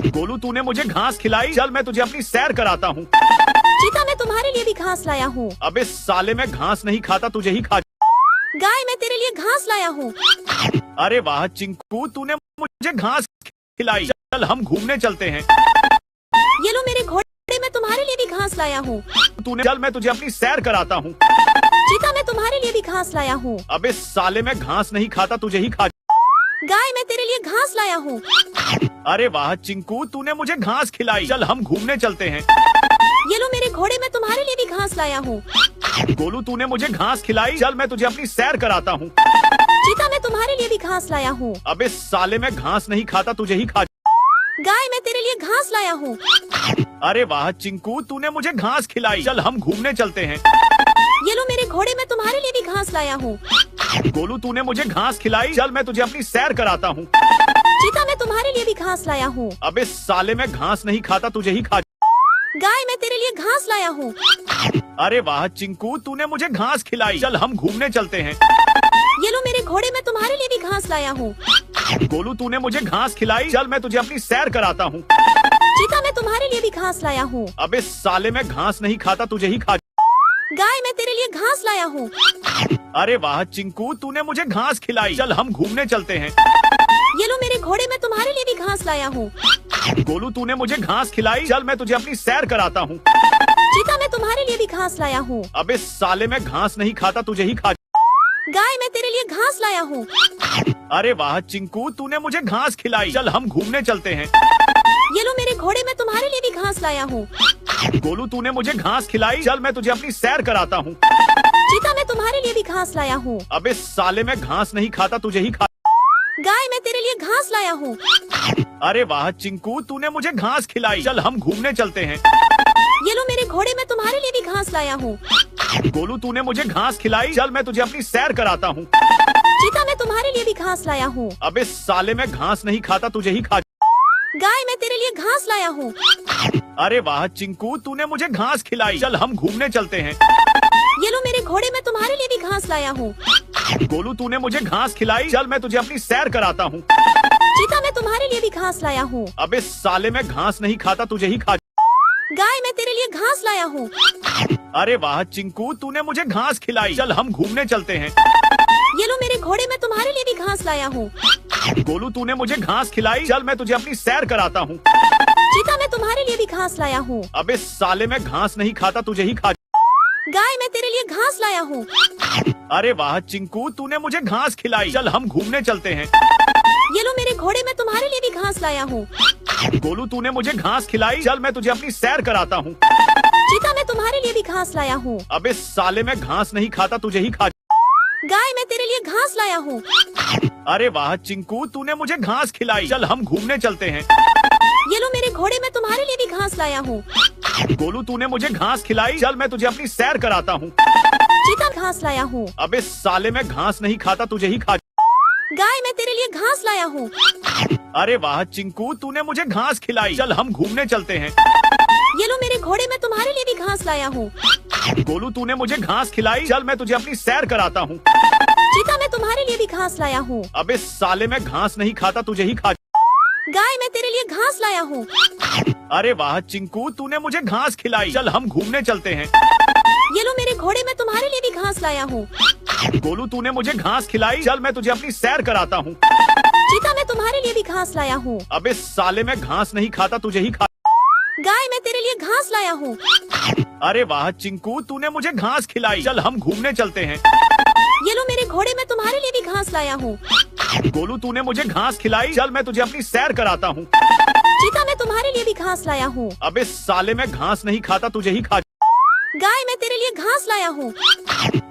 गोलू, तूने मुझे घास खिलाई। चल मैं तुझे अपनी सैर कराता हूँ। चीता, मैं तुम्हारे लिए भी घास लाया हूँ। अबे साले, मैं घास नहीं खाता, तुझे ही खा। गाय, मैं तेरे लिए घास लाया हूँ। अरे वाह चिंकू, तूने मुझे घास खिलाई। चल हम घूमने चलते हैं। ये लो मेरे घोड़े, मैं तुम्हारे लिए भी घास लाया हूँ। तूने चल मैं तुझे अपनी सैर कराता हूँ। चीता मैं तुम्हारे लिए भी घास लाया हूँ। अबे साले मैं घास नहीं खाता, तुझे ही खा। गाय मैं तेरे लिए घास लाया हूँ। अरे वाह चिंकू, तूने मुझे घास खिलाई। चल हम घूमने चलते हैं। ये लो मेरे घोड़े मैं तुम्हारे लिए भी घास लाया हूँ। गोलू तूने मुझे घास खिलाई, चल मैं तुझे अपनी सैर कराता हूँ। चीता मैं तुम्हारे लिए भी घास लाया हूँ। अबे साले मैं घास नहीं खाता, तुझे ही खा। गाय मैं तेरे लिए घास लाया हूँ। अरे वाह चिंकू, तूने मुझे घास खिलाई। चल हम घूमने चलते हैं। ये लो मेरे घोड़े मैं तुम्हारे लिए भी घास लाया हूँ। गोलू तूने मुझे घास खिलाई, चल मैं तुझे अपनी सैर कराता हूँ। चीता मैं तुम्हारे लिए भी घास लाया हूँ। अबे साले मैं घास नहीं खाता, तुझे ही खा। गाय मैं तेरे लिए घास लाया हूँ। अरे वाह चिंकू, तूने मुझे घास खिलाई। चल हम घूमने चलते हैं। ये लो मेरे घोड़े मैं तुम्हारे लिए भी घास लाया हूँ। गोलू तूने मुझे घास खिलाई, चल मैं तुझे अपनी सैर कराता हूँ। चीता मैं तुम्हारे लिए भी घास लाया हूँ। अबे साले मैं घास नहीं खाता, तुझे ही खा। गाय मैं तेरे लिए घास लाया हूँ। अरे वाह चिंकू, तूने मुझे घास खिलाई। चल हम घूमने चलते हैं। ये लो मेरे घोड़े मैं तुम्हारे लिए भी घास लाया हूँ। गोलू तूने मुझे घास खिलाई, चल मैं तुझे अपनी सैर कराता हूँ। चीता मैं तुम्हारे लिए भी घास लाया हूँ। अबे साले मैं घास नहीं खाता, तुझे ही खा। गाय मैं तेरे लिए घास लाया हूँ। अरे वाह चिंकू, तूने मुझे घास खिलाई। चल हम घूमने चलते हैं। ये लो मेरे घोड़े मैं तुम्हारे लिए भी घास लाया हूँ। गोलू तूने मुझे घास खिलाई, चल मैं तुझे अपनी सैर कराता हूँ। चीता मैं तुम्हारे लिए भी घास लाया हूँ। अबे साले मैं घास नहीं खाता, तुझे ही खा। गाय मैं तेरे लिए घास लाया हूँ। अरे वाह चिंकू, तूने मुझे घास खिलाई। चल हम घूमने चलते हैं। ये लो मेरे घोड़े मैं तुम्हारे लिए भी घास लाया हूँ। गोलू तूने मुझे घास खिलाई, चल मैं तुझे अपनी सैर कराता हूँ। चीता मैं तुम्हारे लिए भी घास लाया हूँ। अबे साले मैं घास नहीं खाता, तुझे ही खा। गाय मैं तेरे लिए घास लाया हूँ। अरे वाह चिंकू, तूने मुझे घास खिलाई। चल हम घूमने चलते हैं। ये लो मेरे घोड़े मैं तुम्हारे लिए भी घास लाया हूँ। गोलू तूने मुझे घास खिलाई, चल मैं तुझे अपनी सैर कराता हूँ। चीता मैं तुम्हारे लिए भी घास लाया हूँ। अबे साले मैं घास नहीं खाता, तुझे ही खा। गाय मैं तेरे लिए घास लाया हूँ। अरे वाह चिंकू, तूने मुझे घास खिलाई। चल हम घूमने चलते हैं। ये लो मेरे घोड़े मैं तुम्हारे लिए भी घास लाया हूँ। गोलू तूने मुझे घास खिलाई, चल मैं तुझे अपनी सैर कराता हूँ। चीता मैं तुम्हारे लिए भी घास लाया हूँ। अबे साले मैं घास नहीं खाता, तुझे ही खा। गाय मैं तेरे लिए घास लाया हूँ। अरे वाह चिंकू, तूने मुझे घास खिलाई। चल हम घूमने चलते हैं। ये लो मेरे घोड़े मैं तुम्हारे लिए भी घास लाया हूँ। गोलू तूने मुझे घास खिलाई, चल मैं तुझे अपनी सैर कराता हूँ। चीता मैं तुम्हारे लिए भी घास लाया हूँ। अबे साले मैं घास नहीं खाता, तुझे ही खा। गाय मैं तेरे लिए घास लाया हूँ। अरे वाह चिंकू, तूने मुझे घास खिलाई। चल हम घूमने चलते हैं। ये लो मेरे घोड़े मैं तुम्हारे लिए भी घास लाया हूँ। गोलू तूने मुझे घास खिलाई, चल मैं तुझे अपनी सैर कराता हूँ। चीता घास लाया हूँ। अबे साले मैं घास नहीं खाता, तुझे ही खा। गाय मैं तेरे लिए घास लाया हूँ। अरे वाह चिंकू, तूने मुझे घास खिलाई। चल हम घूमने चलते हैं। ये लो मेरे घोड़े मैं तुम्हारे लिए भी घास लाया हूँ। गोलू तूने मुझे घास खिलाई, चल मैं तुझे अपनी सैर कराता हूँ। चीता मैं तुम्हारे लिए भी घास लाया हूँ। अबे साले मैं घास नहीं खाता, तुझे ही खा। गाय मैं तेरे लिए घास लाया हूँ। अरे वाह चिंकू, तूने मुझे घास खिलाई। चल हम घूमने चलते हैं। ये लो मेरे घोड़े मैं तुम्हारे लिए भी घास लाया हूँ। गोलू तूने मुझे घास खिलाई, चल मैं तुझे अपनी सैर कराता हूँ। चीता मैं तुम्हारे लिए भी घास लाया हूँ। अबे साले मैं घास नहीं खाता, तुझे ही खा। गाय मैं तेरे लिए घास लाया हूँ। अरे वाह चिंकू, तूने मुझे घास खिलाई। चल हम घूमने चलते हैं। ये लो मेरे घोड़े मैं तुम्हारे लिए भी घास लाया हूँ। गोलू तूने मुझे घास खिलाई, चल मैं तुझे अपनी सैर कराता हूँ। चीता मैं तुम्हारे लिए भी घास लाया हूँ। अबे साले मैं घास नहीं खाता, तुझे ही खा। गाय मैं तेरे लिए घास लाया हूँ।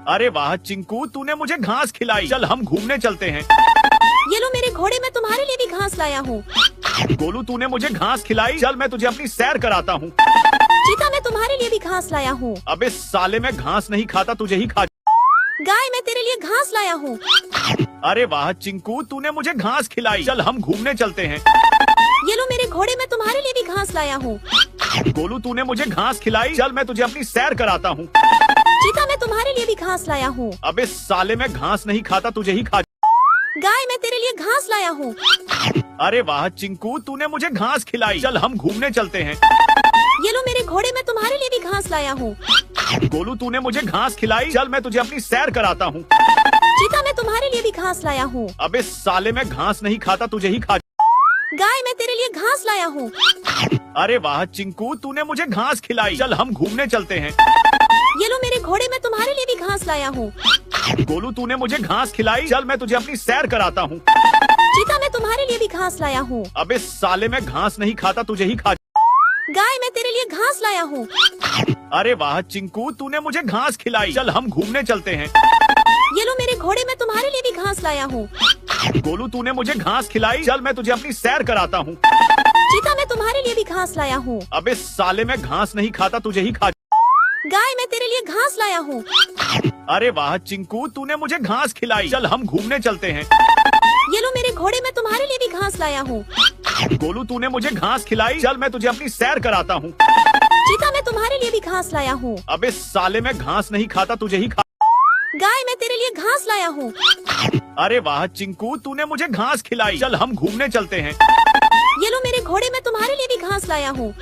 अरे वाह चिंकू, तूने मुझे घास खिलाई। चल हम घूमने चलते हैं। ये लो मेरे घोड़े मैं तुम्हारे लिए भी घास लाया हूँ। गोलू तूने मुझे घास खिलाई, चल मैं तुझे अपनी सैर कराता हूँ। चीता मैं तुम्हारे लिए भी घास लाया हूँ। अबे साले मैं घास नहीं खाता, तुझे ही खा। गाय मैं तेरे लिए घास लाया हूँ। अरे वाह चिंकू, तूने मुझे घास खिलाई। चल हम घूमने चलते हैं। ये लो मेरे घोड़े मैं तुम्हारे लिए भी घास लाया हूँ। गोलू तूने मुझे घास खिलाई, चल मैं तुझे अपनी सैर कराता हूँ। चीता मैं तुम्हारे लिए भी घास लाया हूँ। अबे साले मैं घास नहीं खाता, तुझे ही खा। गाय मैं तेरे लिए घास लाया हूँ। अरे वाह चिंकू, तूने मुझे घास खिलाई। चल हम घूमने चलते हैं। ये लो मेरे घोड़े मैं तुम्हारे लिए भी घास लाया हूँ। गोलू तूने मुझे घास खिलाई, चल मैं तुझे अपनी सैर कराता हूँ। चीता मैं तुम्हारे लिए भी घास लाया हूँ। अबे साले मैं घास नहीं खाता, तुझे ही खा। गाय मैं तेरे लिए घास लाया हूँ। अरे वाह चिंकू, तूने मुझे घास खिलाई। चल हम घूमने चलते हैं। ये लो मेरे घोड़े, मैं तुम्हारे लिए भी घास लाया हूँ। गोलू तूने मुझे घास खिलाई, चल मैं तुझे अपनी सैर कराता हूँ। चीता, मैं तुम्हारे लिए भी घास लाया हूँ। अबे साले, मैं घास नहीं खाता, तुझे ही खा। गाय, मैं तेरे लिए घास लाया हूँ। अरे वाह चिंकू, तूने मुझे घास खिलाई, चल हम घूमने चलते हैं। ये लो मेरे घोड़े, मैं तुम्हारे लिए भी घास लाया हूँ। गोलू तूने मुझे घास खिलाई, चल मैं तुझे अपनी सैर कराता हूँ। चीता, मैं तुम्हारे लिए भी घास लाया हूँ। अबे साले, मैं घास नहीं खाता, तुझे ही खा। गाय, मैं तेरे लिए घास लाया हूँ। अरे वाह चिंकू, तूने मुझे घास खिलाई, चल हम घूमने चलते हैं। ये लो मेरे घोड़े, मैं तुम्हारे लिए भी घास लाया हूँ। गोलू तूने मुझे घास खिलाई, चल मैं तुझे अपनी सैर कराता हूँ। चीता, मैं तुम्हारे लिए भी घास लाया हूँ। अबे साले, मैं घास नहीं खाता, तुझे ही खा। गाय, मैं तेरे लिए घास लाया हूँ। अरे वाह चिंकू, तूने मुझे घास खिलाई, चल हम घूमने चलते हैं। ये लो मेरे घोड़े, मैं तुम्हारे लिए भी घास लाया हूँ।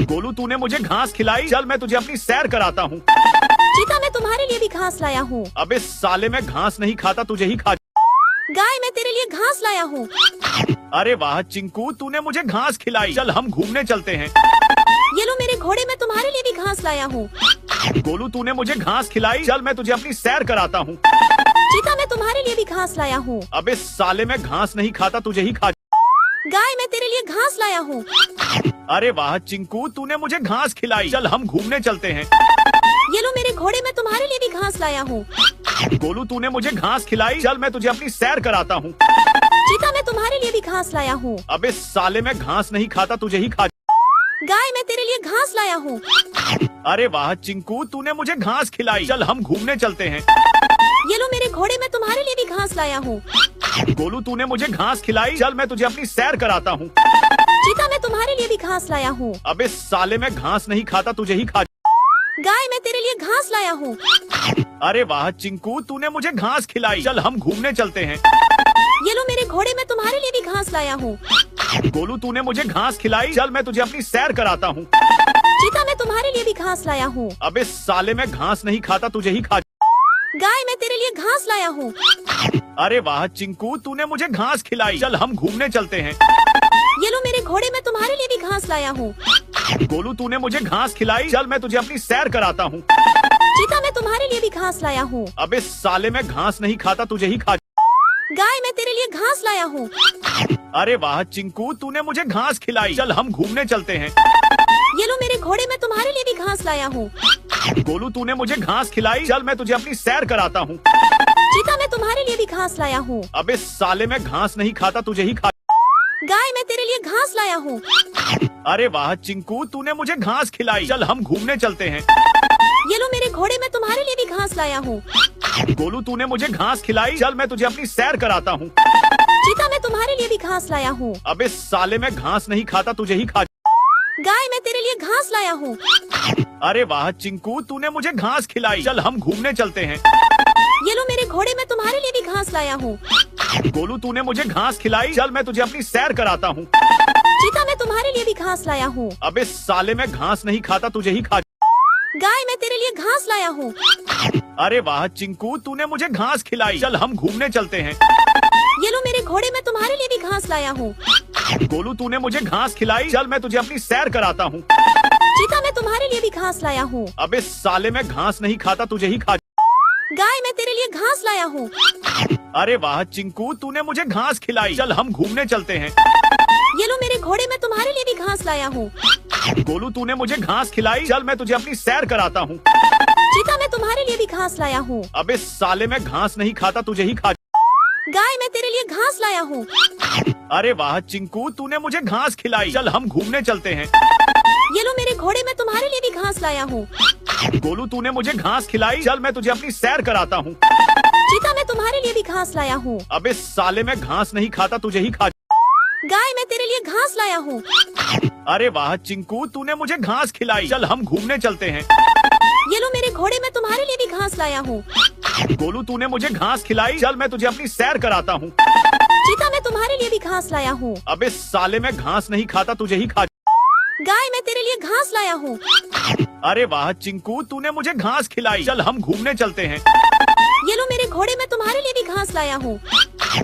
गोलू तूने मुझे घास खिलाई, चल मैं तुझे अपनी सैर कराता हूँ। चीता, मैं तुम्हारे लिए भी घास लाया हूँ। अबे साले, मैं घास नहीं खाता, तुझे ही खा। गाय, मैं तेरे लिए घास लाया हूँ। अरे वाह चिंकू, तूने मुझे घास खिलाई, चल हम घूमने चलते हैं। ये लो मेरे घोड़े, मैं तुम्हारे लिए भी घास लाया हूँ। गोलू तूने मुझे घास खिलाई, चल मैं तुझे अपनी सैर कराता हूँ। चीता, मैं तुम्हारे लिए भी घास लाया हूँ। अबे साले, मैं घास नहीं खाता, तुझे ही खा। गाय, मैं तेरे लिए घास लाया हूँ। अरे वाह चिंकू, तूने मुझे घास खिलाई, चल हम घूमने चलते हैं। ये लो मेरे घोड़े, मैं तुम्हारे लिए भी घास लाया हूँ। गोलू तूने मुझे घास खिलाई, चल मैं तुझे अपनी सैर कराता हूँ। चीता, मैं तुम्हारे लिए भी घास लाया हूँ। अबे साले, मैं घास नहीं खाता, तुझे ही खा। गाय, मैं तेरे लिए घास लाया हूँ। अरे वाह चिंकू, तूने मुझे घास खिलाई, चल हम घूमने चलते हैं। ये लो मेरे घोड़े, मैं तुम्हारे लिए भी घास लाया हूँ। गोलू तूने मुझे घास खिलाई, चल मैं तुझे अपनी सैर कराता हूँ। चीता, मैं तुम्हारे लिए भी घास लाया हूँ। अबे साले, मैं घास नहीं खाता, तुझे ही खा। गाय, मैं तेरे लिए घास लाया हूँ। अरे वाह चिंकू, तूने मुझे घास खिलाई, चल हम घूमने चलते हैं। ये लो मेरे घोड़े, मैं तुम्हारे लिए भी घास लाया हूँ। गोलू तूने मुझे घास खिलाई, चल मैं तुझे अपनी सैर कराता हूँ। चीता, मैं तुम्हारे लिए भी घास लाया हूँ। अबे साले, मैं घास नहीं खाता, तुझे ही खा। गाय, मैं तेरे लिए घास लाया हूँ। अरे वाह चिंकू, तूने मुझे घास खिलाई, चल हम घूमने चलते हैं। ये लो मेरे घोड़े, मैं तुम्हारे लिए भी घास लाया हूँ। गोलू तूने मुझे घास खिलाई, चल मैं तुझे अपनी सैर कराता हूँ। चीता, मैं तुम्हारे लिए भी घास लाया हूँ। अबे साले, मैं घास नहीं खाता, तुझे ही खा। गाय, मैं तेरे लिए घास लाया हूँ। अरे वाह चिंकू, तूने मुझे घास खिलाई, चल हम घूमने चलते हैं। ये लो मेरे घोड़े, मैं तुम्हारे लिए भी घास लाया हूँ। गोलू तूने मुझे घास खिलाई, चल मैं तुझे अपनी सैर कराता हूँ। चीता, मैं तुम्हारे लिए भी घास लाया हूँ। अबे साले, मैं घास नहीं खाता, तुझे ही खा। गाय, मैं तेरे लिए घास लाया हूँ। अरे वाह चिंकू, तूने मुझे घास खिलाई, चल हम घूमने चलते हैं। ये लो मेरे घोड़े, मैं तुम्हारे लिए भी घास लाया हूँ। गोलू तूने मुझे घास खिलाई, चल मैं तुझे अपनी सैर कराता हूँ। चीता, मैं तुम्हारे लिए भी घास लाया हूँ। अबे साले, मैं घास नहीं खाता, तुझे ही खा। गाय, मैं तेरे लिए घास लाया हूँ। अरे वाह चिंकू, तूने मुझे घास खिलाई, चल हम घूमने चलते हैं। ये लो मेरे घोड़े, मैं तुम्हारे लिए भी घास लाया हूँ। गोलू तूने मुझे घास खिलाई, चल मैं तुझे अपनी सैर कराता हूँ। चीता, मैं तुम्हारे लिए भी घास लाया हूँ। अबे साले, मैं घास नहीं खाता, तुझे ही खा। गाय, मैं तेरे लिए घास लाया हूँ। अरे वाह चिंकू, तूने मुझे घास खिलाई, चल हम घूमने चलते हैं। ये लो मेरे घोड़े, मैं तुम्हारे लिए भी घास लाया हूँ। गोलू तूने मुझे घास खिलाई, चल मैं तुझे अपनी सैर कराता हूँ। चीता, मैं तुम्हारे लिए भी घास लाया हूँ। अबे साले, मैं घास नहीं खाता, तुझे ही खा। गाय, मैं तेरे लिए घास लाया हूँ। अरे वाह चिंकू, तूने मुझे घास खिलाई, चल हम घूमने चलते हैं। ये लो मेरे घोड़े, मैं तुम्हारे लिए भी घास लाया हूँ। गोलू तूने मुझे घास खिलाई, चल मैं तुझे अपनी सैर कराता हूँ। चीता, मैं तुम्हारे लिए भी घास लाया हूँ। अबे साले, मैं घास नहीं खाता, तुझे ही खा। गाय, मैं तेरे लिए घास लाया हूँ। अरे वाह चिंकू, तूने मुझे घास खिलाई, चल हम घूमने चलते हैं। ये लो मेरे घोड़े, मैं तुम्हारे लिए भी घास लाया हूँ। गोलू तूने मुझे घास खिलाई, चल मैं तुझे अपनी सैर कराता हूँ। चीता, मैं तुम्हारे लिए भी घास लाया हूँ। अबे साले, मैं घास नहीं खाता, तुझे ही खा। गाय, मैं तेरे लिए घास लाया हूँ। अरे वाह चिंकू, तूने मुझे घास खिलाई, चल हम घूमने चलते हैं। ये लो मेरे घोड़े, मैं तुम्हारे लिए भी घास लाया हूँ। गोलू तूने मुझे घास खिलाई, चल मैं तुझे अपनी सैर कराता हूँ। चीता, मैं तुम्हारे लिए भी घास लाया हूँ। अबे साले, मैं घास नहीं खाता, तुझे ही खा। गाय, मैं तेरे लिए घास लाया हूँ। अरे वाह चिंकू, तूने मुझे घास खिलाई, चल हम घूमने चलते हैं। ये लो मेरे घोड़े, मैं तुम्हारे लिए भी घास लाया हूँ।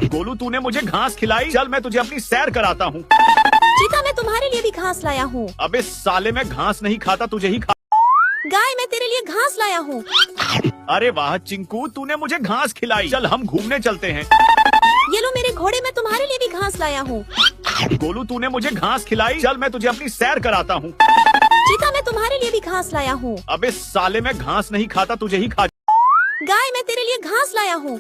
गोलू तूने मुझे घास खिलाई, चल मैं तुझे अपनी सैर कराता हूँ। चीता, मैं तुम्हारे लिए भी घास लाया हूँ। अबे साले, मैं घास नहीं खाता, तुझे ही खा। गाय मैं तेरे लिए घास लाया हूँ। अरे वाह चिंकू, तूने मुझे घास खिलाई। चल हम घूमने चलते हैं। ये लो मेरे घोड़े, मैं तुम्हारे लिए भी घास लाया हूँ। गोलू, तूने मुझे घास खिलाई। चल मैं तुझे अपनी सैर कराता हूँ। चीता मैं तुम्हारे लिए भी घास लाया हूँ। अबे साले, मैं घास नहीं खाता, तुझे ही खा। गाय मैं तेरे लिए घास लाया हूँ।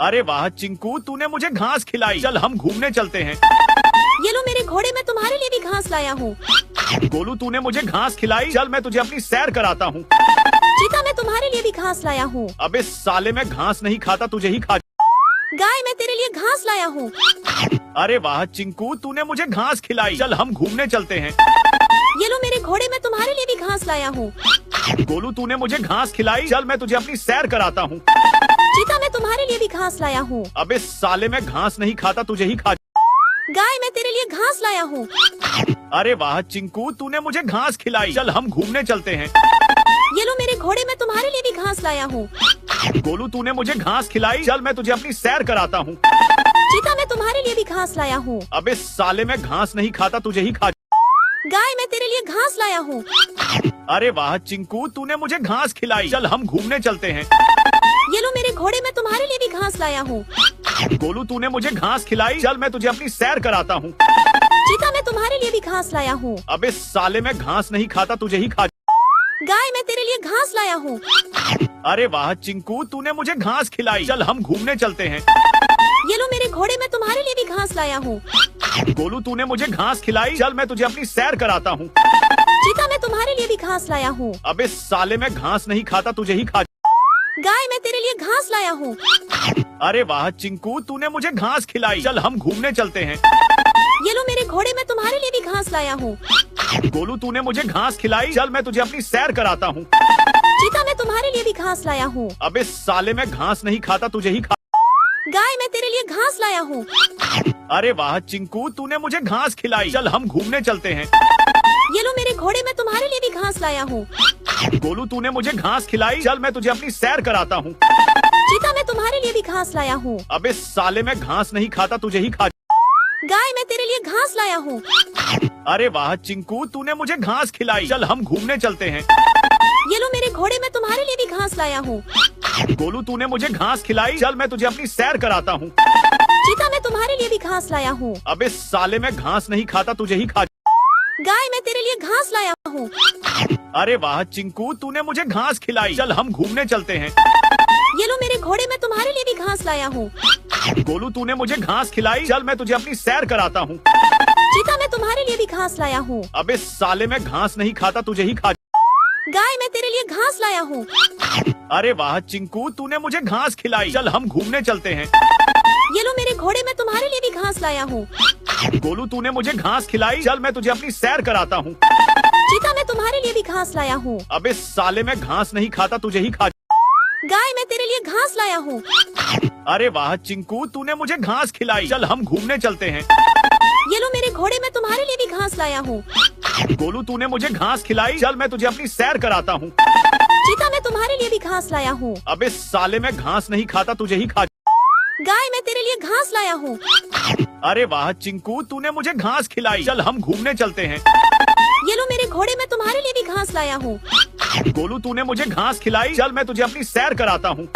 अरे वाह चिंकू, तूने मुझे घास खिलाई। चल हम घूमने चलते हैं। ये लो मेरे घोड़े, मैं तुम्हारे लिए भी घास लाया हूँ। गोलू, तूने मुझे घास खिलाई। चल मैं तुझे अपनी सैर कराता हूँ। चीता मैं तुम्हारे लिए भी घास लाया हूँ। अबे साले, मैं घास नहीं खाता, तुझे ही खा। गाय मैं तेरे लिए घास लाया हूँ। अरे वाह चिंकू, तूने मुझे घास खिलाई। चल हम घूमने चलते हैं। ये लो मेरे घोड़े, मैं तुम्हारे लिए भी घास लाया हूँ। गोलू, तूने मुझे घास खिलाई। चल मैं तुझे अपनी सैर कराता हूँ। चीता मैं तुम्हारे लिए भी घास लाया हूँ। अबे साले, मैं घास नहीं खाता, तुझे ही खा। गाय मैं तेरे लिए घास लाया हूँ। अरे वाह चिंकू, तूने मुझे घास खिलाई। चल हम घूमने चलते हैं। ये लो मेरे घोड़े, मैं तुम्हारे लिए भी घास लाया हूँ। गोलू, तूने मुझे घास खिलाई। चल मैं तुझे अपनी सैर कराता हूँ। चीता मैं तुम्हारे लिए भी घास लाया हूँ। अबे साले, मैं घास नहीं खाता, तुझे ही खा। गाय मैं तेरे लिए घास लाया हूँ। अरे वाह चिंकू, तूने मुझे घास खिलाई। चल हम घूमने चलते हैं। ये लो मेरे घोड़े, मैं तुम्हारे लिए भी घास लाया हूँ। गोलू, तूने मुझे घास खिलाई। चल मैं तुझे अपनी सैर कराता हूँ। चीता मैं तुम्हारे लिए भी घास लाया हूँ। अबे साले, मैं घास नहीं खाता, तुझे ही खा। गाय मैं तेरे लिए घास लाया हूँ। अरे वाह चिंकू, तूने मुझे घास खिलाई। चल हम घूमने चलते हैं। ये लो मेरे घोड़े, मैं तुम्हारे लिए भी घास लाया हूँ। गोलू, तूने मुझे घास खिलाई। चल मैं तुझे अपनी सैर कराता हूँ। चीता मैं तुम्हारे लिए भी घास लाया हूँ। अबे साले, मैं घास नहीं खाता, तुझे ही खा। गाय मैं तेरे लिए घास लाया हूँ। अरे वाह चिंकू, तूने मुझे घास खिलाई। चल हम घूमने चलते हैं। ये लो मेरे घोड़े, मैं तुम्हारे लिए भी घास लाया हूँ। गोलू, तूने मुझे घास खिलाई। चल मैं तुझे अपनी सैर कराता हूँ। चीता मैं तुम्हारे लिए भी घास लाया हूँ। अबे साले, मैं घास नहीं खाता, तुझे ही खा। गाय मैं तेरे लिए घास लाया हूँ। अरे वाह चिंकू, तूने मुझे घास खिलाई। चल हम घूमने चलते हैं। ये लो मेरे घोड़े, मैं तुम्हारे लिए भी घास लाया हूँ। गोलू, तूने मुझे घास खिलाई। चल मैं तुझे अपनी सैर कराता हूँ। चीता मैं तुम्हारे लिए भी घास लाया हूँ। अबे साले, मैं घास नहीं खाता, तुझे ही खा। गाय मैं तेरे लिए घास लाया हूँ। अरे वाह चिंकू, तूने मुझे घास खिलाई। चल हम घूमने चलते हैं। ये लो मेरे घोड़े, मैं तुम्हारे लिए भी घास लाया हूँ। गोलू, तूने मुझे घास खिलाई। चल मैं तुझे अपनी सैर कराता हूँ। चीता मैं तुम्हारे लिए भी घास लाया हूँ। अबे साले, मैं घास नहीं खाता, तुझे ही खा। गाय मैं तेरे लिए घास लाया हूँ। अरे वाह चिंकू, तूने मुझे घास खिलाई। चल हम घूमने चलते हैं। ये लो मेरे घोड़े, मैं तुम्हारे लिए भी घास लाया हूँ। गोलू, तूने मुझे घास खिलाई। चल मैं तुझे अपनी सैर कराता हूँ। चीता मैं तुम्हारे लिए भी घास लाया हूँ। अबे साले, मैं घास नहीं खाता, तुझे ही खा। गाय मैं तेरे लिए घास लाया हूँ। अरे वाह चिंकू, तूने मुझे घास खिलाई। चल हम घूमने चलते हैं। ये लो मेरे घोड़े, मैं तुम्हारे लिए भी घास लाया हूँ। गोलू, तूने मुझे घास खिलाई। चल मैं तुझे अपनी सैर कराता हूँ। चीता मैं तुम्हारे लिए भी घास लाया हूँ। अबे साले, मैं घास नहीं खाता, तुझे ही खा। गाय मैं तेरे लिए घास लाया हूँ। अरे वाह चिंकू, तूने मुझे घास खिलाई। चल हम घूमने चलते हैं। ये लो मेरे घोड़े, मैं तुम्हारे लिए भी घास लाया हूँ। गोलू, तूने मुझे घास खिलाई। चल मैं तुझे अपनी सैर कराता हूँ। चीता मैं तुम्हारे लिए भी घास लाया हूँ। अबे साले, मैं घास नहीं खाता, तुझे ही खा। गाय मैं तेरे लिए घास लाया हूँ। अरे वाह चिंकू, तूने मुझे घास खिलाई। चल हम घूमने चलते हैं। ये लो मेरे घोड़े, मैं तुम्हारे लिए भी घास लाया हूँ। गोलू, तूने मुझे घास खिलाई। चल मैं तुझे अपनी सैर कराता हूँ।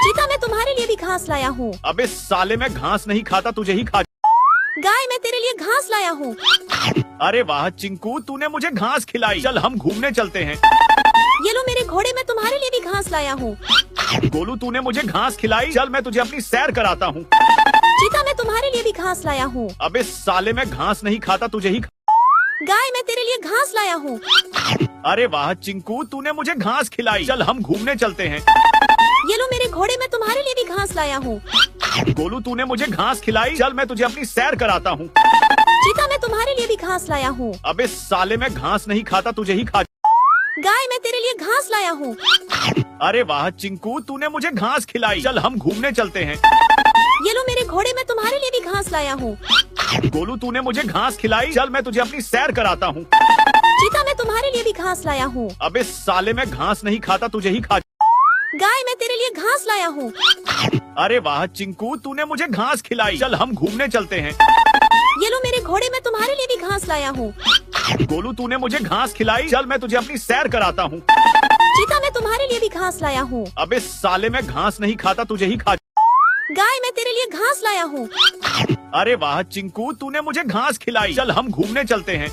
चीता मैं तुम्हारे लिए भी घास लाया हूँ। अबे साले, मैं घास नहीं खाता, तुझे ही खा। गाय मैं तेरे लिए घास लाया हूँ। अरे वाह चिंकू, तूने मुझे घास खिलाई। चल हम घूमने चलते हैं। ये लो मेरे घोड़े, मैं तुम्हारे लिए भी घास लाया हूँ। गोलू, तूने मुझे घास खिलाई। चल मैं तुझे अपनी सैर कराता हूँ। चीता मैं तुम्हारे लिए भी घास लाया हूँ। अबे साले, मैं घास नहीं खाता, तुझे ही खा। गाय मैं तेरे लिए घास लाया हूँ। अरे वाह चिंकू, तूने मुझे घास खिलाई। चल हम घूमने चलते हैं। ये लो मेरे घोड़े, मैं तुम्हारे लिए भी घास लाया हूँ। गोलू, तूने मुझे घास खिलाई। चल मैं तुझे अपनी सैर कराता हूँ। चीता मैं तुम्हारे लिए भी घास लाया हूँ। अबे साले, मैं घास नहीं खाता, तुझे ही खा। गाय मैं तेरे लिए घास लाया हूँ। अरे वाह चिंकू, तूने मुझे घास खिलाई। चल हम घूमने चलते हैं। ये लो मेरे घोड़े, मैं तुम्हारे लिए भी घास लाया हूँ। गोलू, तूने मुझे घास खिलाई। चल मैं तुझे अपनी सैर कराता हूँ। चीता मैं तुम्हारे लिए भी घास लाया हूँ। अबे साले, मैं घास नहीं खाता, तुझे ही खा। गाय मैं तेरे लिए घास लाया हूँ। अरे वाह चिंकू, तूने मुझे घास खिलाई। चल हम घूमने चलते हैं। ये लो मेरे घोड़े, मैं तुम्हारे लिए भी घास लाया हूँ। गोलू तूने मुझे घास खिलाई, चल मैं तुझे अपनी सैर कराता हूँ। चीता मैं तुम्हारे लिए भी घास लाया हूँ। अबे साले मैं घास नहीं खाता, तुझे ही खा। गाय मैं तेरे लिए घास लाया हूँ। अरे वाह चिंकू, तूने मुझे घास खिलाई, चल हम घूमने चलते हैं।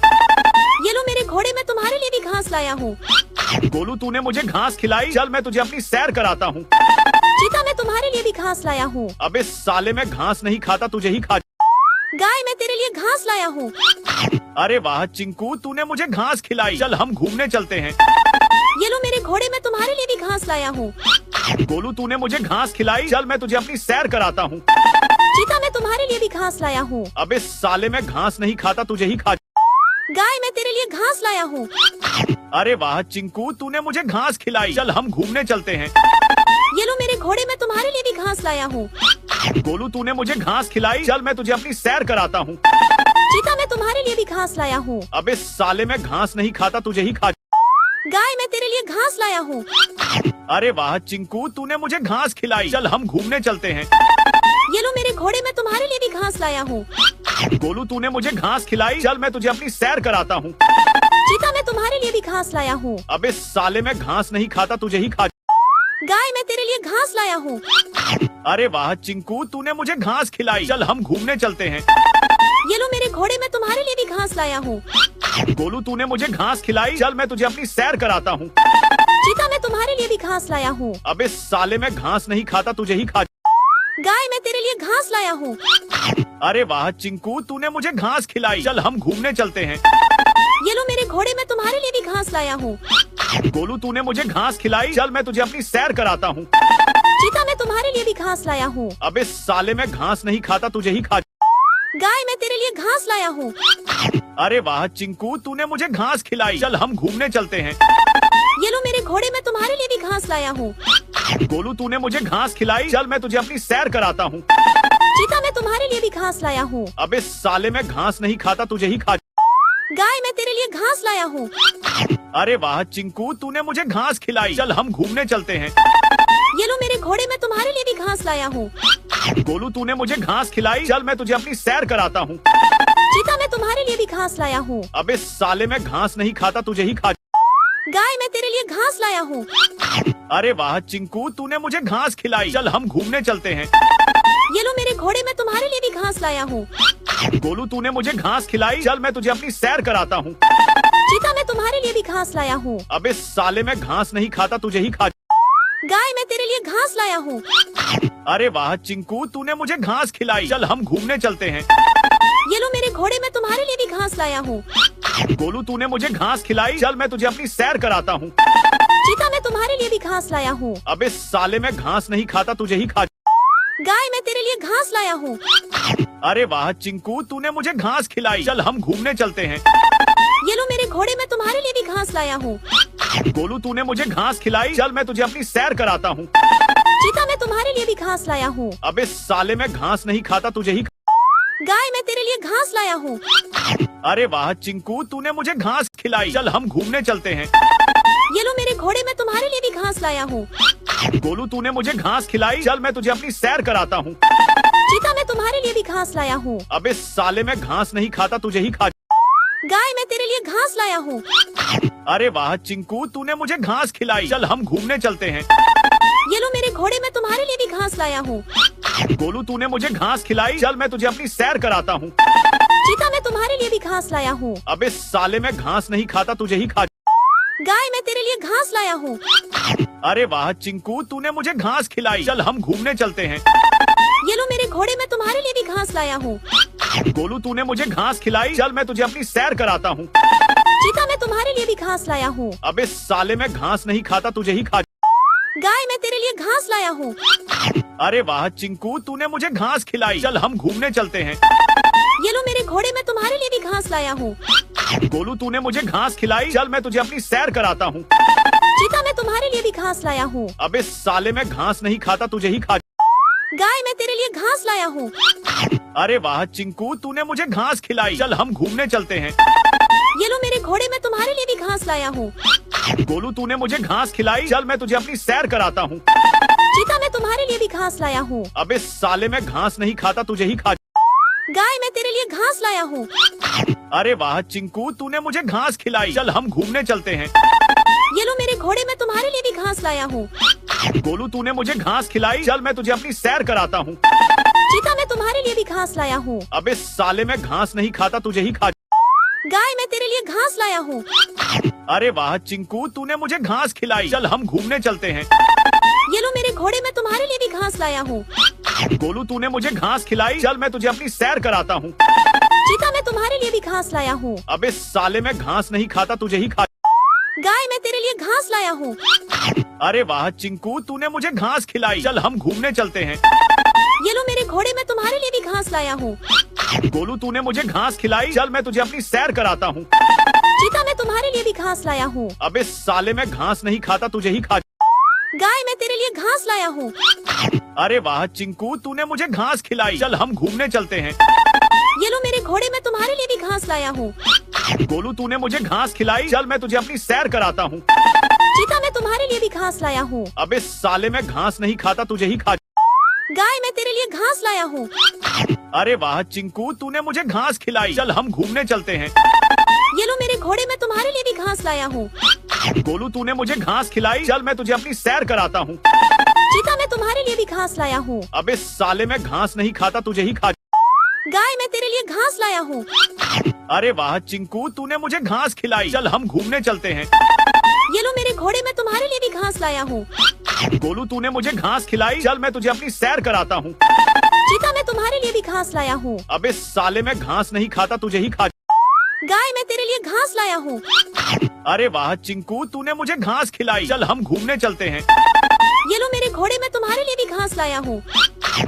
ये लो मेरे घोड़े मैं तुम्हारे लिए भी घास लाया हूँ। गोलू तूने मुझे घास खिलाई, चल मैं तुझे अपनी सैर कराता हूँ। चीता मैं तुम्हारे लिए भी घास लाया हूँ। अबे साले मैं घास नहीं खाता, तुझे ही खा। गाय मैं तेरे लिए घास लाया हूँ। अरे वाह चिंकू, तूने मुझे घास खिलाई, चल हम घूमने चलते हैं। ये लो मेरे घोड़े मैं तुम्हारे लिए भी घास लाया हूँ। गोलू तूने मुझे घास खिलाई, चल मैं तुझे अपनी सैर कराता हूँ। चीता मैं तुम्हारे लिए भी घास लाया हूँ। अबे साले मैं घास नहीं खाता, तुझे ही खा। गाय मैं तेरे लिए घास लाया हूँ। अरे वाह चिंकू, तूने मुझे घास खिलाई, चल हम घूमने चलते हैं। ये लो मेरे घोड़े मैं तुम्हारे लिए भी घास लाया हूँ। गोलू तूने मुझे घास खिलाई, चल मैं तुझे अपनी सैर कराता हूँ। चीता मैं तुम्हारे लिए भी घास लाया हूँ। अबे साले मैं घास नहीं खाता, तुझे ही खा। गाय मैं तेरे लिए घास लाया हूँ। अरे वाह चिंकू, तूने मुझे घास खिलाई, चल हम घूमने चलते हैं। ये लो मेरे घोड़े मैं तुम्हारे लिए भी घास लाया हूँ। गोलू तूने मुझे घास खिलाई, चल मैं तुझे अपनी सैर कराता हूँ। चीता मैं तुम्हारे लिए भी घास लाया हूँ। अबे साले मैं घास नहीं खाता, तुझे ही खा। गाय मैं तेरे लिए घास लाया हूँ। अरे वाह चिंकू, तूने मुझे घास खिलाई, चल हम घूमने चलते हैं। ये लो मेरे घोड़े मैं तुम्हारे लिए भी घास लाया हूँ। गोलू तूने मुझे घास खिलाई, चल मैं तुझे अपनी सैर कराता हूँ। चीता मैं तुम्हारे लिए भी घास लाया हूँ। अबे साले मैं घास नहीं खाता, तुझे ही खा। गाय मैं तेरे लिए घास लाया हूँ। अरे वाह चिंकू, तूने मुझे घास खिलाई, चल हम घूमने चलते हैं। ये लो मेरे घोड़े मैं तुम्हारे लिए भी घास लाया हूँ। गोलू तूने मुझे घास खिलाई, चल मैं तुझे अपनी सैर कराता हूँ। चीता मैं तुम्हारे लिए भी घास लाया हूँ। अबे साले मैं घास नहीं खाता, तुझे ही खा। गाय मैं तेरे लिए घास लाया हूँ। अरे वाह चिंकू, तूने मुझे घास खिलाई, चल हम घूमने चलते हैं। ये लो मेरे घोड़े मैं तुम्हारे लिए भी घास लाया हूँ। गोलू तूने मुझे घास खिलाई, चल मैं तुझे अपनी सैर कराता हूँ। चीता मैं तुम्हारे लिए भी घास लाया हूँ। अबे साले मैं घास नहीं खाता, तुझे ही खा। गाय मैं तेरे लिए घास लाया हूँ। अरे वाह चिंकू, तूने मुझे घास खिलाई, चल हम घूमने चलते हैं। ये लो मेरे घोड़े मैं तुम्हारे लिए भी घास लाया हूँ। गोलू तूने मुझे घास खिलाई, चल मैं तुझे अपनी सैर कराता हूँ। चीता मैं तुम्हारे लिए भी घास लाया हूँ। अबे साले मैं घास नहीं खाता, तुझे ही खा। गाय मैं तेरे लिए घास लाया हूँ। अरे वाह चिंकू, तूने मुझे घास खिलाई, चल हम घूमने चलते हैं। ये लो मेरे घोड़े मैं तुम्हारे लिए भी घास लाया हूँ। गोलू तूने मुझे घास खिलाई, चल मैं तुझे अपनी सैर कराता हूँ। चीता मैं तुम्हारे लिए भी घास लाया हूँ। अबे साले मैं घास नहीं खाता, तुझे ही खा। गाय मैं तेरे लिए घास लाया हूँ। अरे वाह चिंकू, तूने मुझे घास खिलाई, चल हम घूमने चलते हैं। ये लो मेरे घोड़े मैं तुम्हारे लिए भी घास लाया हूँ। गोलू तूने मुझे घास खिलाई, चल मैं तुझे अपनी सैर कराता हूँ। चीता मैं तुम्हारे लिए भी घास लाया हूँ। अबे साले मैं घास नहीं खाता, तुझे ही खा। गाय मैं तेरे लिए घास लाया हूँ। अरे वाह चिंकू, तूने मुझे घास खिलाई, चल हम घूमने चलते हैं। ये लो मेरे घोड़े मैं तुम्हारे लिए भी घास लाया हूँ। गोलू तूने मुझे घास खिलाई, चल मैं तुझे अपनी सैर कराता हूँ। चीता मैं तुम्हारे लिए भी घास लाया हूँ। अबे साले मैं घास नहीं खाता, तुझे ही। गाय मैं तेरे लिए घास लाया हूँ। अरे वाह चिंकू, तूने मुझे घास खिलाई, चल हम घूमने चलते हैं। ये लो मेरे घोड़े मैं तुम्हारे लिए भी घास लाया हूँ। गोलू तूने मुझे घास खिलाई, चल मैं तुझे अपनी सैर कराता हूँ। चीता मैं तुम्हारे लिए भी घास लाया हूँ। अबे साले मैं घास नहीं खाता, तुझे ही खा। गाय मैं तेरे लिए घास लाया हूँ। अरे वाह चिंकू, तूने मुझे घास खिलाई, चल हम घूमने चलते हैं। ये लो मेरे घोड़े मैं तुम्हारे लिए भी घास लाया हूँ। गोलू तूने मुझे घास खिलाई, चल मैं तुझे अपनी सैर कराता हूँ। चीता मैं तुम्हारे लिए भी घास लाया हूँ। अबे साले मैं घास नहीं खाता, तुझे ही खा। गाय मैं तेरे लिए घास लाया हूँ। अरे वाह चिंकू, तूने मुझे घास खिलाई, चल हम घूमने चलते हैं। ये लो मेरे घोड़े मैं तुम्हारे लिए भी घास लाया हूँ। गोलू तूने मुझे घास खिलाई, चल मैं तुझे अपनी सैर कराता हूँ। चीता मैं तुम्हारे लिए भी घास लाया हूँ। अबे साले मैं घास नहीं खाता, तुझे ही खा। गाय मैं तेरे लिए घास लाया हूँ। अरे वाह चिंकू, तूने मुझे घास खिलाई, चल हम घूमने चलते हैं। ये लो मेरे घोड़े मैं तुम्हारे लिए भी घास लाया हूँ। गोलू तूने मुझे घास खिलाई, चल मैं तुझे अपनी सैर कराता हूँ। चीता मैं तुम्हारे लिए भी घास लाया हूँ। अबे साले मैं घास नहीं खाता, तुझे ही खा। गाय मैं तेरे लिए घास लाया हूँ। अरे वाह चिंकू, तूने मुझे घास खिलाई, चल हम घूमने चलते हैं। ये लो मेरे घोड़े मैं तुम्हारे लिए भी घास लाया हूँ। गोलू तूने मुझे घास खिलाई, चल मैं तुझे अपनी सैर कराता हूँ। चीता मैं तुम्हारे लिए भी घास लाया हूँ। अबे साले मैं घास नहीं खाता, तुझे ही खा। गाय मैं तेरे लिए घास लाया हूँ। अरे वाह चिंकू, तूने मुझे घास खिलाई। चल हम घूमने चलते हैं। ये लो मेरे घोड़े, मैं तुम्हारे लिए भी घास लाया हूँ। गोलू, तूने मुझे घास खिलाई। चल मैं तुझे अपनी सैर कराता हूँ। चीता, मैं तुम्हारे लिए भी घास लाया हूँ। अबे साले, मैं घास नहीं खाता, तुझे ही खा। गाय, मैं तेरे लिए घास लाया हूँ। अरे वाह चिंकू, तूने मुझे घास खिलाई। चल हम घूमने चलते हैं। ये लो मेरे घोड़े, मैं तुम्हारे लिए भी घास लाया हूँ। गोलू, तूने मुझे घास खिलाई। चल मैं तुझे अपनी सैर कराता हूँ। चीता, मैं तुम्हारे लिए भी घास लाया हूँ। अबे साले, मैं घास नहीं खाता, तुझे ही खा। गाय, मैं तेरे लिए घास लाया हूँ। अरे वाह चिंकू, तूने मुझे घास खिलाई। चल हम घूमने चलते हैं। ये लो मेरे घोड़े, मैं तुम्हारे लिए भी घास लाया हूँ। गोलू, तूने मुझे घास खिलाई। चल मैं तुझे अपनी सैर कराता हूँ। चीता, मैं तुम्हारे लिए भी घास लाया हूँ। अबे साले, मैं घास नहीं खाता, तुझे ही खा। गाय, मैं तेरे लिए घास लाया हूँ। अरे वाह चिंकू, तूने मुझे घास खिलाई। चल हम घूमने चलते हैं। ये लो मेरे घोड़े, मैं तुम्हारे लिए भी घास लाया हूँ। गोलू, तूने मुझे घास खिलाई। चल मैं तुझे अपनी सैर कराता हूँ। चीता, मैं तुम्हारे लिए भी घास लाया हूँ। अबे साले, मैं घास नहीं खाता, तुझे ही खा। गाय, मैं तेरे लिए घास लाया हूँ। अरे वाह चिंकू, तूने मुझे घास खिलाई। चल हम घूमने चलते हैं। ये लो मेरे घोड़े, मैं तुम्हारे लिए भी घास लाया हूँ। गोलू, तूने मुझे घास खिलाई। चल मैं तुझे अपनी सैर कराता हूँ। चीता, मैं तुम्हारे लिए भी घास लाया हूँ। अबे साले, मैं घास नहीं खाता, तुझे ही खा। गाय, मैं तेरे लिए घास लाया हूँ। अरे वाह चिंकू, तूने मुझे घास खिलाई। चल हम घूमने चलते हैं। ये लो मेरे घोड़े, मैं तुम्हारे लिए भी घास लाया हूँ। गोलू, तूने मुझे घास खिलाई। चल मैं तुझे अपनी सैर कराता हूँ। चीता, मैं तुम्हारे लिए भी घास लाया हूँ। अबे साले, मैं घास नहीं खाता, तुझे ही खा। गाय, मैं तेरे लिए घास लाया हूँ। अरे वाह चिंकू, तूने मुझे घास खिलाई। चल हम घूमने चलते हैं। ये लो मेरे घोड़े, मैं तुम्हारे लिए भी घास लाया हूँ।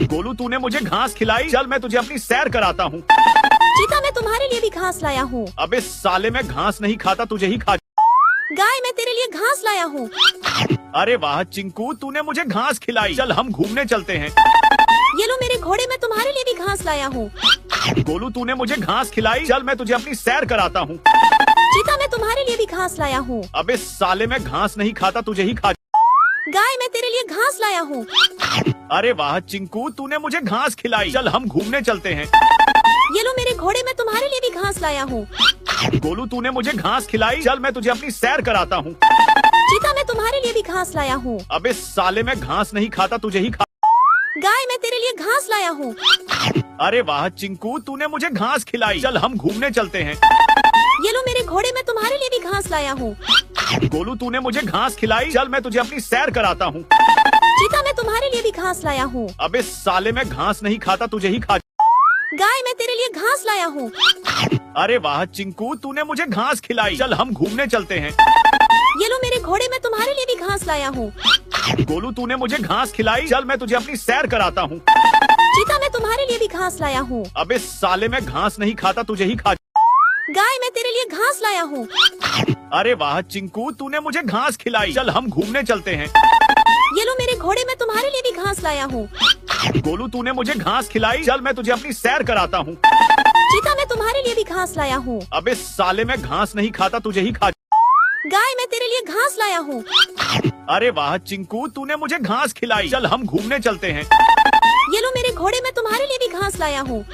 गोलू, तूने मुझे घास खिलाई। चल मैं तुझे अपनी सैर कराता हूँ। चीता, मैं तुम्हारे लिए भी घास लाया हूँ। अबे साले, मैं घास नहीं खाता, तुझे ही खा। गाय, मैं तेरे लिए घास लाया हूँ। अरे वाह चिंकू, तूने मुझे घास खिलाई। चल हम घूमने चलते हैं। ये लो मेरे घोड़े, मैं तुम्हारे लिए भी घास लाया हूँ। गोलू, तूने मुझे घास खिलाई। चल मैं तुझे अपनी सैर कराता हूँ। चीता, मैं तुम्हारे लिए भी घास लाया हूँ। अबे साले, मैं घास नहीं खाता, तुझे ही खा। गाय, मैं तेरे लिए घास लाया हूँ। अरे वाह चिंकू, तूने मुझे घास खिलाई। चल हम घूमने चलते हैं। ये लो मेरे घोड़े, मैं तुम्हारे लिए भी घास लाया हूँ। गोलू, तूने मुझे घास खिलाई। चल मैं तुझे अपनी सैर कराता हूँ। चीता, मैं तुम्हारे लिए भी घास लाया हूँ। अबे साले, मैं घास नहीं खाता, तुझे ही खा। गाय, मैं तेरे लिए घास लाया हूँ। अरे वाह चिंकू, तूने मुझे घास खिलाई। चल हम घूमने चलते हैं। ये लो मेरे घोड़े, मैं तुम्हारे लिए भी घास लाया हूँ। गोलू, तूने मुझे घास खिलाई। चल मैं तुझे अपनी सैर कराता हूँ। चीता, मैं तुम्हारे लिए भी घास लाया हूँ। अबे साले, मैं घास नहीं खाता, तुझे ही खा। गाय, मैं तेरे लिए घास लाया हूँ। अरे वाह चिंकू, तूने मुझे घास खिलाई। चल हम घूमने चलते हैं। ये लो मेरे घोड़े, मैं तुम्हारे लिए भी घास लाया हूँ। गोलू, तूने मुझे घास खिलाई। चल मैं तुझे अपनी सैर कराता हूँ। चीता, मैं तुम्हारे लिए भी घास लाया हूँ। अबे साले, मैं घास नहीं खाता, तुझे ही खा। गाय, मैं तेरे लिए घास लाया हूँ। अरे वाह चिंकू, तूने मुझे घास खिलाई। चल हम घूमने चलते हैं। ये लो मेरे घोड़े, मैं तुम्हारे लिए भी घास लाया हूँ। गोलू, तूने मुझे घास खिलाई। चल मैं तुझे अपनी सैर कराता हूँ। चीता, मैं तुम्हारे लिए भी घास लाया हूँ। अबे साले, मैं घास नहीं खाता, तुझे ही खा। गाय, मैं तेरे लिए घास लाया हूँ। अरे वाह चिंकू, तूने मुझे घास खिलाई। चल हम घूमने चलते हैं। ये लो मेरे घोड़े, मैं तुम्हारे लिए भी घास लाया हूँ।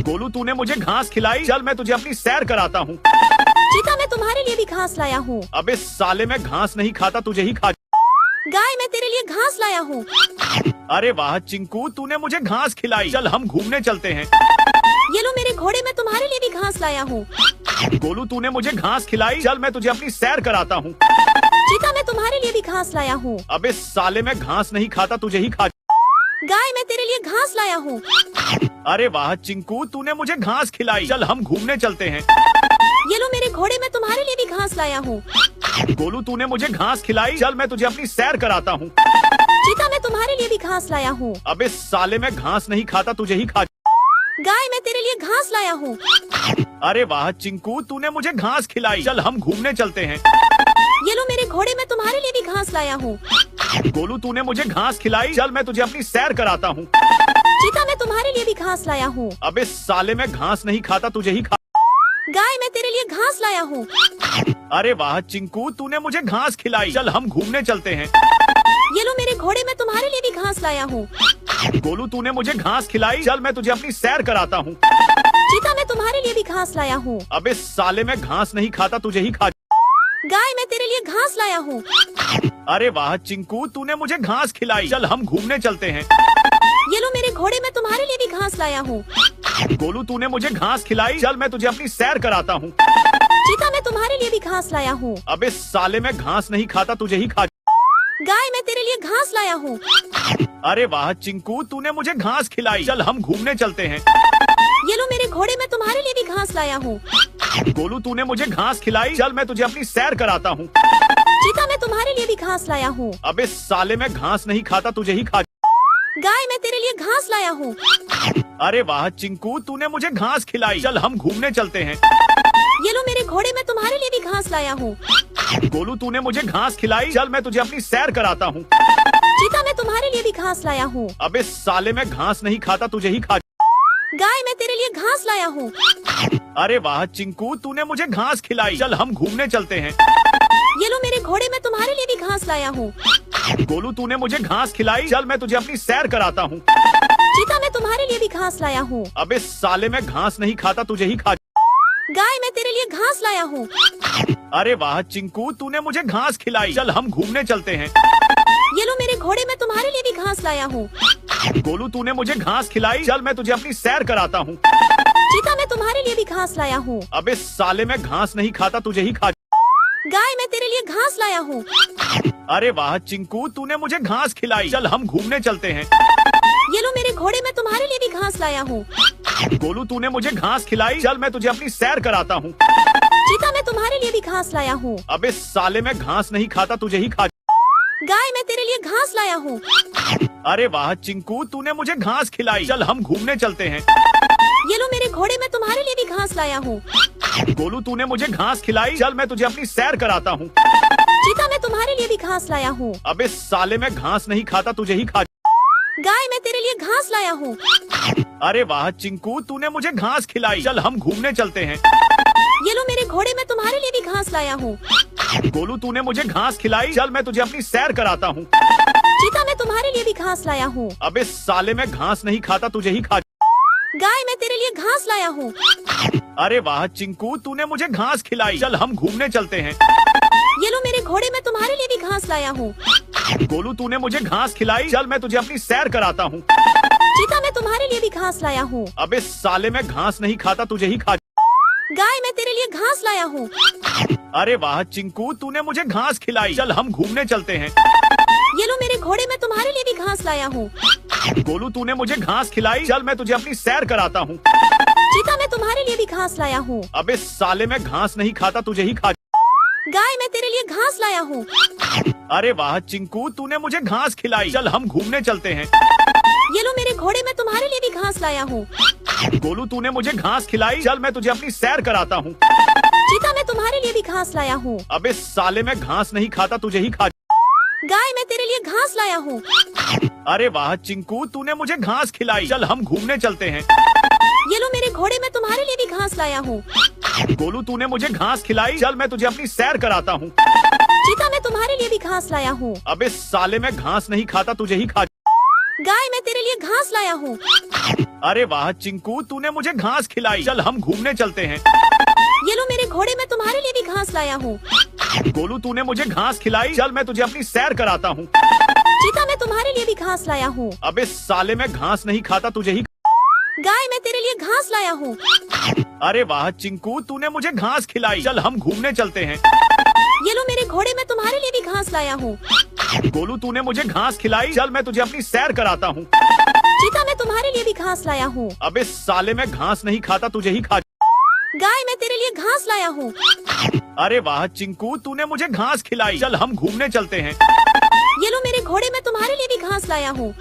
गोलू, तूने मुझे घास खिलाई। चल मैं तुझे अपनी सैर कराता हूँ। चीता, मैं तुम्हारे लिए भी घास लाया हूँ। अबे साले, मैं घास नहीं खाता, तुझे ही खा। गाय, मैं तेरे लिए घास लाया हूँ। अरे वाह चिंकू, तूने मुझे घास खिलाई। चल हम घूमने चलते हैं। ये लो मेरे घोड़े, मैं तुम्हारे लिए भी घास लाया हूँ। गोलू, तूने मुझे घास खिलाई। चल मैं तुझे अपनी सैर कराता हूँ। चीता, मैं तुम्हारे लिए भी घास लाया हूँ। अबे साले, मैं घास नहीं खाता, तुझे ही खा। गाय, मैं तेरे लिए घास लाया हूँ। अरे वाह चिंकू, तूने मुझे घास खिलाई। चल हम घूमने चलते हैं। ये लो मेरे घोड़े, मैं तुम्हारे लिए भी घास लाया हूँ। गोलू, तूने मुझे घास खिलाई। चल मैं तुझे अपनी सैर कराता हूँ। चीता, मैं तुम्हारे लिए भी घास लाया हूँ। अबे साले, मैं घास नहीं खाता, तुझे ही खा। गाय, मैं तेरे लिए घास लाया हूँ। अरे वाह चिंकू, तूने मुझे घास खिलाई। चल हम घूमने चलते हैं। ये लो मेरे घोड़े, मैं तुम्हारे लिए भी घास लाया हूँ। गोलू, तूने मुझे घास खिलाई। चल मैं तुझे अपनी सैर कराता हूँ। चीता, मैं तुम्हारे लिए भी घास लाया हूँ। अबे साले, मैं घास नहीं खाता, तुझे ही खा। गाय, मैं तेरे लिए घास लाया हूँ। अरे वाह चिंकू, तूने मुझे घास खिलाई। चल हम घूमने चलते हैं। ये लो मेरे घोड़े, मैं तुम्हारे लिए भी घास लाया हूँ। गोलू, तूने मुझे घास खिलाई। चल मैं तुझे अपनी सैर कराता हूँ। चीता, मैं तुम्हारे लिए भी घास लाया हूँ। अबे साले, मैं घास नहीं खाता, तुझे ही खा। गाय, मैं तेरे लिए घास लाया हूँ। अरे वाह चिंकू, तूने मुझे घास खिलाई। चल हम घूमने चलते हैं। ये लो मेरे घोड़े, मैं तुम्हारे लिए भी घास लाया हूँ। गोलू, तूने मुझे घास खिलाई। चल मैं तुझे अपनी सैर कराता हूँ। चीता, मैं तुम्हारे लिए भी घास लाया हूँ। अबे साले, मैं घास नहीं खाता, तुझे ही खा। गाय, मैं तेरे लिए घास लाया हूँ। अरे वाह चिंकू, तूने मुझे घास खिलाई। चल हम घूमने चलते हैं। ये लो मेरे घोड़े, मैं तुम्हारे लिए भी घास लाया हूँ। गोलू, तूने मुझे घास खिलाई। चल मैं तुझे अपनी सैर कराता हूँ। चीता, मैं तुम्हारे लिए भी घास लाया हूँ। अबे साले, मैं घास नहीं खाता, तुझे ही खा। गाय, मैं तेरे लिए घास लाया हूँ। अरे वाह चिंकू, तूने मुझे घास खिलाई। चल हम घूमने चलते हैं। ये लो मेरे घोड़े, मैं तुम्हारे लिए भी घास लाया हूँ। गोलू, तूने मुझे घास खिलाई। चल मैं तुझे अपनी सैर कराता हूँ। चीता, मैं तुम्हारे लिए भी घास लाया हूँ। अबे साले, मैं घास नहीं खाता, तुझे ही खा। गाय, मैं तेरे लिए घास लाया हूँ। अरे वाह चिंकू, तूने मुझे घास खिलाई। चल हम घूमने चलते हैं। ये लो मेरे घोड़े, मैं तुम्हारे लिए भी घास लाया हूँ। गोलू, तूने मुझे घास खिलाई। चल मैं तुझे अपनी सैर कराता हूँ। चीता, मैं तुम्हारे लिए भी घास लाया हूँ। अबे साले, मैं घास नहीं खाता, तुझे ही खा। गाय, मैं तेरे लिए घास लाया हूँ। अरे वाह चिंकू, तूने मुझे घास खिलाई। चल हम घूमने चलते हैं। ये लो मेरे घोड़े, मैं तुम्हारे लिए भी घास लाया हूँ। गोलू, तूने मुझे घास खिलाई। चल मैं तुझे अपनी सैर कराता हूँ। चीता, मैं तुम्हारे लिए भी घास लाया हूँ। अबे साले, मैं घास नहीं खाता, तुझे ही खा। गाय, मैं तेरे लिए घास लाया हूँ। अरे वाह चिंकू, तूने मुझे घास खिलाई। चल हम घूमने चलते हैं। ये लो मेरे घोड़े, मैं तुम्हारे लिए भी घास लाया हूँ। गोलू, तूने मुझे घास खिलाई। चल मैं तुझे अपनी सैर कराता हूँ। चीता, मैं तुम्हारे लिए भी घास लाया हूँ। अबे साले, मैं घास नहीं खाता, तुझे ही खा। गाय, मैं तेरे लिए घास लाया हूँ। अरे वाह चिंकू, तूने मुझे घास खिलाई। चल हम घूमने चलते हैं। ये लो मेरे घोड़े, मैं तुम्हारे लिए भी घास लाया हूँ। गोलू, तूने मुझे घास खिलाई। चल मैं तुझे अपनी सैर कराता हूँ। चीता, मैं तुम्हारे लिए भी घास लाया हूँ। अबे साले, मैं घास नहीं खाता, तुझे ही खा। गाय, मैं तेरे लिए घास लाया हूँ। अरे वाह चिंकू, तूने मुझे घास खिलाई। चल हम घूमने चलते हैं। ये लो मेरे घोड़े, मैं तुम्हारे लिए भी घास लाया हूँ। गोलू, तूने मुझे घास खिलाई। चल मैं तुझे अपनी सैर कराता हूँ। चीता, मैं तुम्हारे लिए भी घास लाया हूँ। अबे साले, मैं घास नहीं खाता, तुझे ही खा। गाय, मैं तेरे लिए घास लाया हूँ। अरे वाह चिंकू, तूने मुझे घास खिलाई। चल हम घूमने चलते हैं। ये लो मेरे घोड़े, मैं तुम्हारे लिए भी घास लाया हूँ। गोलू, तूने मुझे घास खिलाई। चल मैं तुझे अपनी सैर कराता हूँ। चीता, मैं तुम्हारे लिए भी घास लाया हूँ। अबे साले, मैं घास नहीं खाता, तुझे ही खा। गाय, मैं तेरे लिए घास लाया हूँ। अरे वाह चिंकू, तूने मुझे घास खिलाई। चल हम घूमने चलते हैं। ये लो मेरे घोड़े, मैं तुम्हारे लिए भी घास लाया हूँ। गोलू, तूने मुझे घास खिलाई। चल मैं तुझे अपनी सैर कराता हूँ। चीता, मैं तुम्हारे लिए भी घास लाया हूँ। अबे साले, मैं घास नहीं खाता, तुझे ही खा। गाय, मैं तेरे लिए घास लाया हूँ। अरे वाह चिंकू, तूने मुझे घास खिलाई। चल हम घूमने चलते हैं। ये लो मेरे घोड़े, मैं तुम्हारे लिए भी घास लाया हूँ। गोलू, तूने मुझे घास खिलाई। चल मैं तुझे अपनी सैर कराता हूँ। चीता, मैं तुम्हारे लिए भी घास लाया हूँ। अबे साले, मैं घास नहीं खाता, तुझे ही खा। गाय, मैं तेरे लिए घास लाया हूँ। अरे वाह चिंकू, तूने मुझे घास खिलाई। चल हम घूमने चलते हैं। ये लो मेरे घोड़े, मैं तुम्हारे लिए भी घास लाया हूँ। गोलू, तूने मुझे घास खिलाई। चल मैं तुझे अपनी सैर कराता हूँ। चीता, मैं तुम्हारे लिए भी घास लाया हूँ। अबे साले, मैं घास नहीं खाता, तुझे ही खा। गाय, मैं तेरे लिए घास लाया हूँ। अरे वाह चिंकू, तूने मुझे घास खिलाई। चल हम घूमने चलते हैं। ये लो मेरे घोड़े, मैं तुम्हारे लिए भी घास लाया हूँ। गोलू, तूने मुझे घास खिलाई। चल मैं तुझे अपनी सैर कराता हूँ। चीता, मैं तुम्हारे लिए भी घास लाया हूँ। अबे साले, मैं घास नहीं खाता, तुझे ही। गाय, मैं तेरे लिए घास लाया हूँ। अरे वाह चिंकू, तूने मुझे घास खिलाई। चल हम घूमने चलते हैं। ये लो मेरे घोड़े, मैं तुम्हारे लिए भी घास लाया हूँ। गोलू, तूने मुझे घास खिलाई। चल मैं तुझे अपनी सैर कराता हूँ। चीता, मैं तुम्हारे लिए भी घास लाया हूँ। अबे साले, मैं घास नहीं खाता, तुझे ही खा। गाय, मैं तेरे लिए घास लाया हूँ। अरे वाह चिंकू, तूने मुझे घास खिलाई। चल हम घूमने चलते हैं। ये लो मेरे घोड़े, मैं तुम्हारे लिए भी घास लाया हूँ।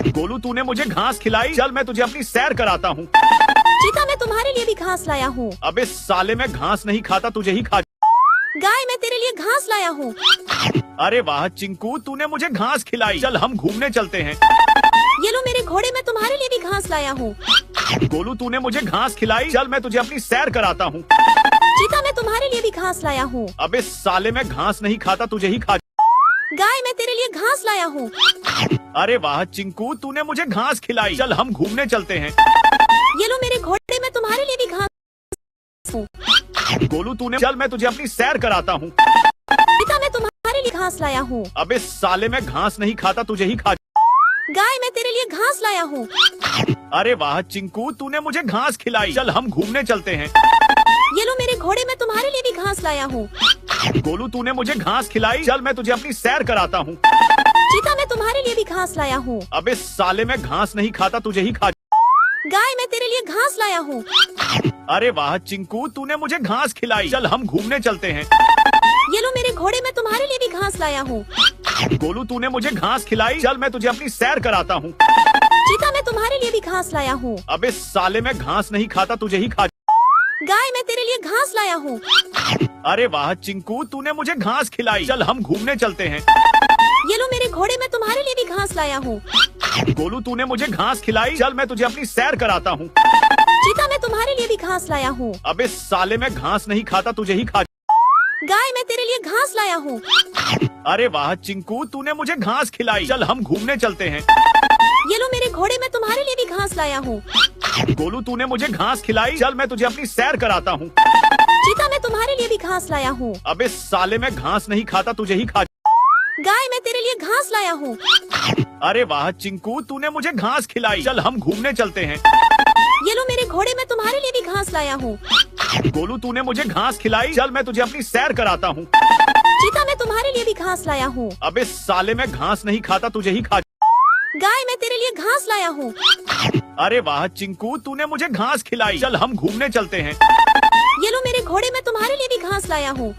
गोलू, तूने मुझे घास खिलाई। चल मैं तुझे अपनी सैर कराता हूँ। चीता, मैं तुम्हारे लिए भी घास लाया हूँ। अबे साले, मैं घास नहीं खाता, तुझे ही खा। गाय, मैं तेरे लिए घास लाया हूँ। अरे वाह चिंकू, तूने मुझे घास खिलाई। चल हम घूमने चलते हैं। ये लो मेरे घोड़े, मैं तुम्हारे लिए भी घास लाया हूँ। गोलू, तूने मुझे घास खिलाई। चल मैं तुझे अपनी सैर कराता हूँ। चीता, मैं तुम्हारे लिए भी घास लाया हूँ। अबे साले, मैं घास नहीं खाता, तुझे ही खा। गाय, मैं तेरे लिए घास लाया हूँ। अरे वाह चिंकू, तूने मुझे घास खिलाई। चल हम घूमने चलते हैं। ये लो मेरे घोड़े, मैं तुम्हारे लिए भी घास हूँ। गोलू तूने चल मैं तुझे अपनी सैर कराता हूँ। पिता, मैं तुम्हारे लिए घास लाया हूँ। अबे साले, मैं घास नहीं खाता, तुझे ही खा। गाय, मैं तेरे लिए घास लाया हूँ। अरे वाह चिंकू, तूने मुझे घास खिलाई। चल हम घूमने चलते हैं। ये लो मेरे घोड़े, मैं तुम्हारे लिए भी घास लाया हूँ। गोलू तूने मुझे घास खिलाई। चल मैं तुझे अपनी सैर कराता हूँ। चीता, मैं तुम्हारे लिए भी घास लाया हूँ। अबे साले, मैं घास नहीं खाता, तुझे ही खा। गाय, मैं तेरे लिए घास लाया हूँ। अरे वाह चिंकू, तूने मुझे घास खिलाई। चल हम घूमने चलते हैं। ये लो मेरे घोड़े, मैं तुम्हारे लिए भी घास लाया हूँ। गोलू तूने मुझे घास खिलाई। चल मैं तुझे अपनी सैर कराता हूँ। चीता, मैं तुम्हारे लिए भी घास लाया हूँ। अबे साले, मैं घास नहीं खाता, तुझे ही खा। गाय, मैं तेरे लिए घास लाया हूँ। अरे वाह चिंकू, तूने मुझे घास खिलाई। चल हम घूमने चलते हैं। ये लो मेरे घोड़े, मैं तुम्हारे लिए भी घास लाया हूँ। गोलू तूने मुझे घास खिलाई। चल मैं तुझे अपनी सैर कराता हूँ। चीता, मैं तुम्हारे लिए भी घास लाया हूँ। अबे साले, मैं घास नहीं खाता, तुझे ही खा। गाय, मैं तेरे लिए घास लाया हूँ। अरे वाह चिंकू, तूने मुझे घास खिलाई। चल हम घूमने चलते हैं। ये लो मेरे घोड़े, मैं तुम्हारे लिए भी घास लाया हूँ। गोलू तूने मुझे घास खिलाई। चल मैं तुझे अपनी सैर कराता हूँ। चीता, मैं तुम्हारे लिए भी घास लाया हूँ। अबे साले, मैं घास नहीं खाता, तुझे ही खा। गाय, मैं तेरे लिए घास लाया हूँ। अरे वाह चिंकू, तूने मुझे घास खिलाई। चल हम घूमने चलते हैं। ये लो मेरे घोड़े, मैं तुम्हारे लिए भी घास लाया हूँ। गोलू तूने मुझे घास खिलाई। चल मैं तुझे अपनी सैर कराता हूँ। चीता, मैं तुम्हारे लिए भी घास लाया हूँ। अबे साले, मैं घास नहीं खाता, तुझे ही खा। गाय, मैं तेरे लिए घास लाया हूँ। अरे वाह चिंकू, तूने मुझे घास खिलाई। चल हम घूमने चलते हैं। ये लो मेरे घोड़े, मैं तुम्हारे लिए भी घास लाया हूँ।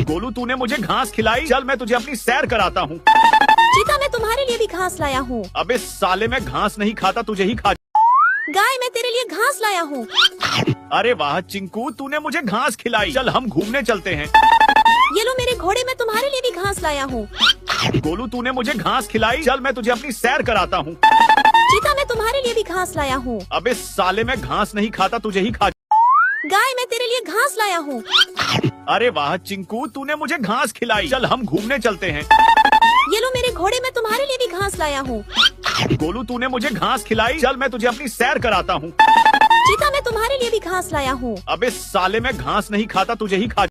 गोलू तूने मुझे घास खिलाई। चल मैं तुझे अपनी सैर कराता हूँ। चीता, मैं तुम्हारे लिए भी घास लाया हूँ। अबे साले, मैं घास नहीं खाता, तुझे ही खा। गाय, मैं तेरे लिए घास लाया हूँ। अरे वाह चिंकू, तूने मुझे घास खिलाई। चल हम घूमने चलते हैं। ये लो मेरे घोड़े, मैं तुम्हारे लिए भी घास लाया हूँ। गोलू तूने मुझे घास खिलाई। चल मैं तुझे अपनी सैर कराता हूँ। चीता, मैं तुम्हारे लिए भी घास लाया हूँ। अबे साले, मैं घास नहीं खाता, तुझे ही खा। गाय, मैं तेरे लिए घास लाया हूँ। अरे वाह चिंकू, तूने मुझे घास खिलाई। चल हम घूमने चलते हैं। ये लो मेरे घोड़े, मैं तुम्हारे लिए भी घास लाया हूँ। गोलू तूने मुझे घास खिलाई। चल मैं तुझे अपनी सैर कराता हूँ। चीता, मैं तुम्हारे लिए भी घास लाया हूँ। अबे साले, मैं घास नहीं खाता, तुझे ही खा।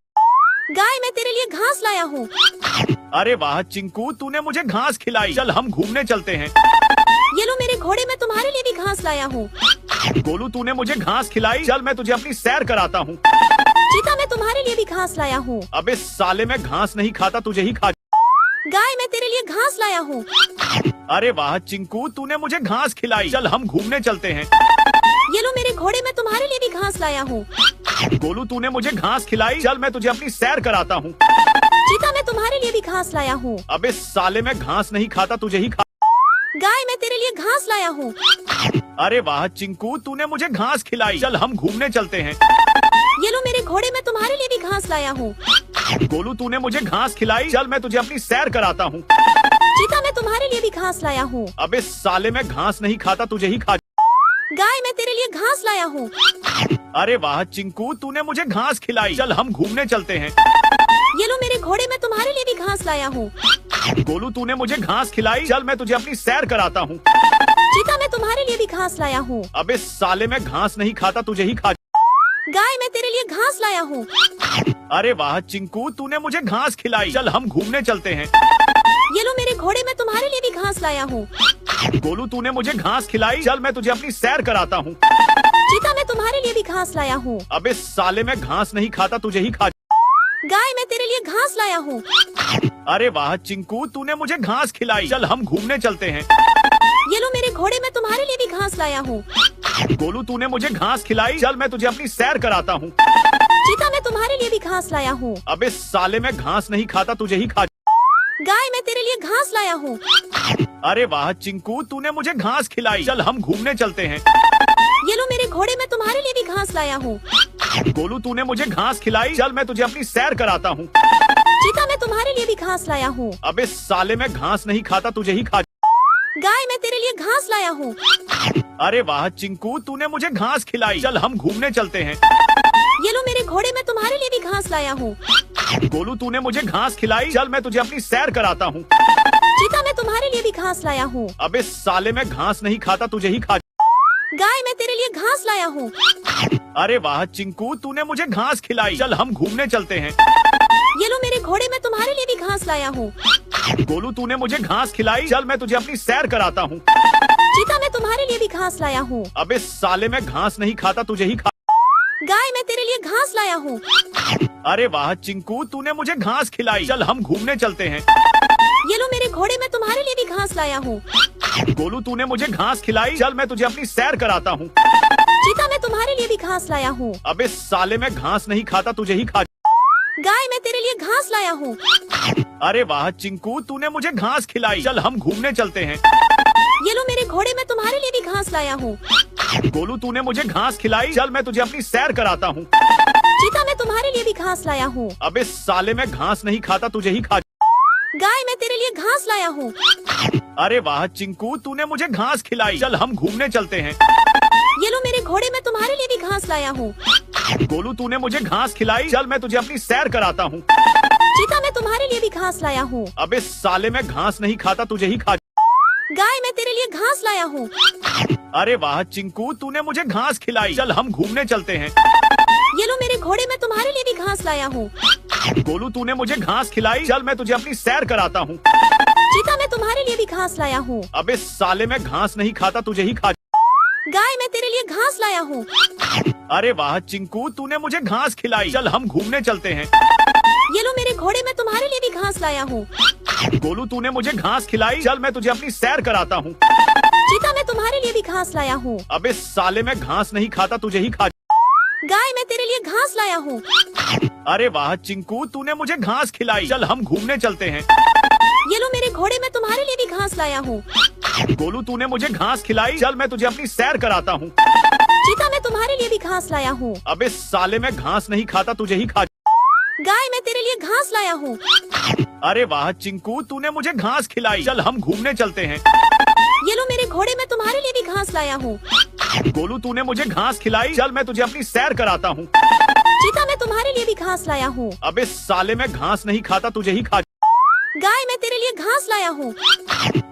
गाय, मैं तेरे लिए घास लाया हूँ। अरे वाह चिंकू, तूने मुझे घास खिलाई। चल हम घूमने चलते हैं। ये लो मेरे घोड़े, मैं तुम्हारे लिए भी घास लाया हूँ। गोलू तूने मुझे घास खिलाई। चल मैं तुझे अपनी सैर कराता हूँ। चीता, मैं तुम्हारे लिए भी घास लाया हूँ। अबे साले, मैं घास नहीं खाता, तुझे ही खा। गाय, मैं तेरे लिए घास लाया हूँ। अरे वाह चिंकू, तूने मुझे घास खिलाई। चल हम घूमने चलते हैं। ये लो मेरे घोड़े, मैं तुम्हारे लिए भी घास लाया हूँ। गोलू तूने मुझे घास खिलाई। चल मैं तुझे अपनी सैर कराता हूँ। चीता, मैं तुम्हारे लिए भी घास लाया हूँ। अबे साले, मैं घास नहीं खाता, तुझे ही खा। गाय, मैं तेरे लिए घास लाया हूँ। अरे वाह चिंकू, तूने मुझे घास खिलाई। चल हम घूमने चलते हैं। ये लो मेरे घोड़े, मैं तुम्हारे लिए भी घास लाया हूँ। गोलू तूने मुझे घास खिलाई। चल मैं तुझे अपनी सैर कराता हूँ। चीता, मैं तुम्हारे लिए भी घास लाया हूँ। अबे साले, मैं घास नहीं खाता, तुझे ही खा। गाय, मैं तेरे लिए घास लाया हूँ। अरे वाह चिंकू, तूने मुझे घास खिलाई। चल हम घूमने चलते हैं। ये लो मेरे घोड़े, मैं तुम्हारे लिए भी घास लाया हूँ। गोलू तूने मुझे घास खिलाई। चल मैं तुझे अपनी सैर कराता हूँ। चीता, मैं तुम्हारे लिए भी घास लाया हूँ। अबे साले, मैं घास नहीं खाता, तुझे ही खा। गाय, मैं तेरे लिए घास लाया हूँ। अरे वाह चिंकू, तूने मुझे घास खिलाई। चल हम घूमने चलते हैं। ये लो मेरे घोड़े, मैं तुम्हारे लिए भी घास लाया हूँ। गोलू तूने मुझे घास खिलाई। चल मैं तुझे अपनी सैर कराता हूँ। चीता, मैं तुम्हारे लिए भी घास लाया हूँ। अबे साले, मैं घास नहीं खाता, तुझे ही खा। गाय, मैं तेरे लिए घास लाया हूँ। अरे वाह चिंकू, तूने मुझे घास खिलाई। चल हम घूमने चलते हैं। ये लो मेरे घोड़े, मैं तुम्हारे लिए भी घास लाया हूँ। गोलू तूने मुझे घास खिलाई। चल मैं तुझे अपनी सैर कराता हूँ। चीता, मैं तुम्हारे लिए भी घास लाया हूँ। अबे साले, मैं घास नहीं खाता, तुझे ही खा। गाय, मैं तेरे लिए घास लाया हूँ। अरे वाह चिंकू, तूने मुझे घास खिलाई। चल हम घूमने चलते हैं। ये लो मेरे घोड़े, मैं तुम्हारे लिए भी घास लाया हूँ। गोलू तूने मुझे घास खिलाई। चल मैं तुझे अपनी सैर कराता हूँ। चीता, मैं तुम्हारे लिए भी घास लाया हूँ। अबे साले, मैं घास नहीं खाता, तुझे ही खा। गाय, मैं तेरे लिए घास लाया हूँ। अरे वाह चिंकू, तूने मुझे घास खिलाई। चल हम घूमने चलते हैं। ये लो मेरे घोड़े, मैं तुम्हारे लिए भी घास लाया हूँ। गोलू तूने मुझे घास खिलाई। चल मैं तुझे अपनी सैर कराता हूँ। चीता, मैं तुम्हारे लिए भी घास लाया हूँ। अबे साले, मैं घास नहीं खाता, तुझे ही खा। गाय मैं तेरे लिए घास लाया हूँ। अरे वाह चिंकू, तूने मुझे घास खिलाई। चल हम घूमने चलते हैं। ये लो मेरे घोड़े, मैं तुम्हारे लिए भी घास लाया हूँ। गोलू, तूने मुझे घास खिलाई। चल मैं तुझे अपनी सैर कराता हूँ। चीता मैं तुम्हारे लिए भी घास लाया हूँ। अबे साले, मैं घास नहीं खाता, तुझे ही खा। गाय मैं तेरे लिए घास लाया हूँ। अरे वाह चिंकू, तूने मुझे घास खिलाई। चल हम घूमने चलते हैं। ये लो मेरे घोड़े, मैं तुम्हारे लिए भी घास लाया हूँ। गोलू, तूने मुझे घास खिलाई। चल मैं तुझे अपनी सैर कराता हूँ। चीता मैं तुम्हारे लिए भी घास लाया हूँ। अबे साले, मैं घास नहीं खाता, तुझे ही खा। गाय मैं तेरे लिए घास लाया हूँ। अरे वाह चिंकू, तूने मुझे घास खिलाई। चल हम घूमने चलते हैं। ये लो मेरे घोड़े, मैं तुम्हारे लिए भी घास लाया हूँ। गोलू, तूने मुझे घास खिलाई। चल मैं तुझे अपनी सैर कराता हूँ। चीता मैं तुम्हारे लिए भी घास लाया हूँ। अबे साले, मैं घास नहीं खाता, तुझे ही खा। गाय मैं तेरे लिए घास लाया हूँ। अरे वाह चिंकू, तूने मुझे घास खिलाई। चल हम घूमने चलते हैं। ये लो मेरे घोड़े, मैं तुम्हारे लिए भी घास लाया हूँ। गोलू, तूने मुझे घास खिलाई। चल मैं तुझे अपनी सैर कराता हूँ। चीता मैं तुम्हारे लिए भी घास लाया हूँ। अबे साले, मैं घास नहीं खाता, तुझे ही खा। गाय मैं तेरे लिए घास लाया हूँ। अरे वाह चिंकू, तूने मुझे घास खिलाई। चल हम घूमने चलते हैं। ये लो मेरे घोड़े, मैं तुम्हारे लिए भी घास लाया हूँ। गोलू, तूने मुझे घास खिलाई। चल मैं तुझे अपनी सैर कराता हूँ। चीता मैं तुम्हारे लिए भी घास लाया हूँ। अबे साले, मैं घास नहीं खाता, तुझे ही खा। गाय मैं तेरे लिए घास लाया हूँ। अरे वाह चिंकू, तूने मुझे घास खिलाई। चल हम घूमने चलते हैं। ये लो मेरे घोड़े, मैं तुम्हारे लिए भी घास लाया हूँ। गोलू, तूने मुझे घास खिलाई। चल मैं तुझे अपनी सैर कराता हूँ। चीता मैं तुम्हारे लिए भी घास लाया हूँ। अबे साले, मैं घास नहीं खाता, तुझे ही खा। गाय मैं तेरे लिए घास लाया हूँ। अरे वाह चिंकू, तूने मुझे घास खिलाई। चल हम घूमने चलते हैं। ये लो मेरे घोड़े, मैं तुम्हारे लिए भी घास लाया हूँ। गोलू, तूने मुझे घास खिलाई। चल मैं तुझे अपनी सैर कराता हूँ। चीता मैं तुम्हारे लिए भी घास लाया हूँ। अबे साले, मैं घास नहीं खाता, तुझे ही खा। गाय मैं तेरे लिए घास लाया हूँ। अरे वाह चिंकू, तूने मुझे घास खिलाई। चल हम घूमने चलते हैं। ये लो मेरे घोड़े, मैं तुम्हारे लिए भी घास लाया हूँ। गोलू, तूने मुझे घास खिलाई। चल मैं तुझे अपनी सैर कराता हूँ। चीता मैं तुम्हारे लिए भी घास लाया हूँ। अबे साले, मैं घास नहीं खाता, तुझे ही खा। गाय मैं तेरे लिए घास लाया हूँ।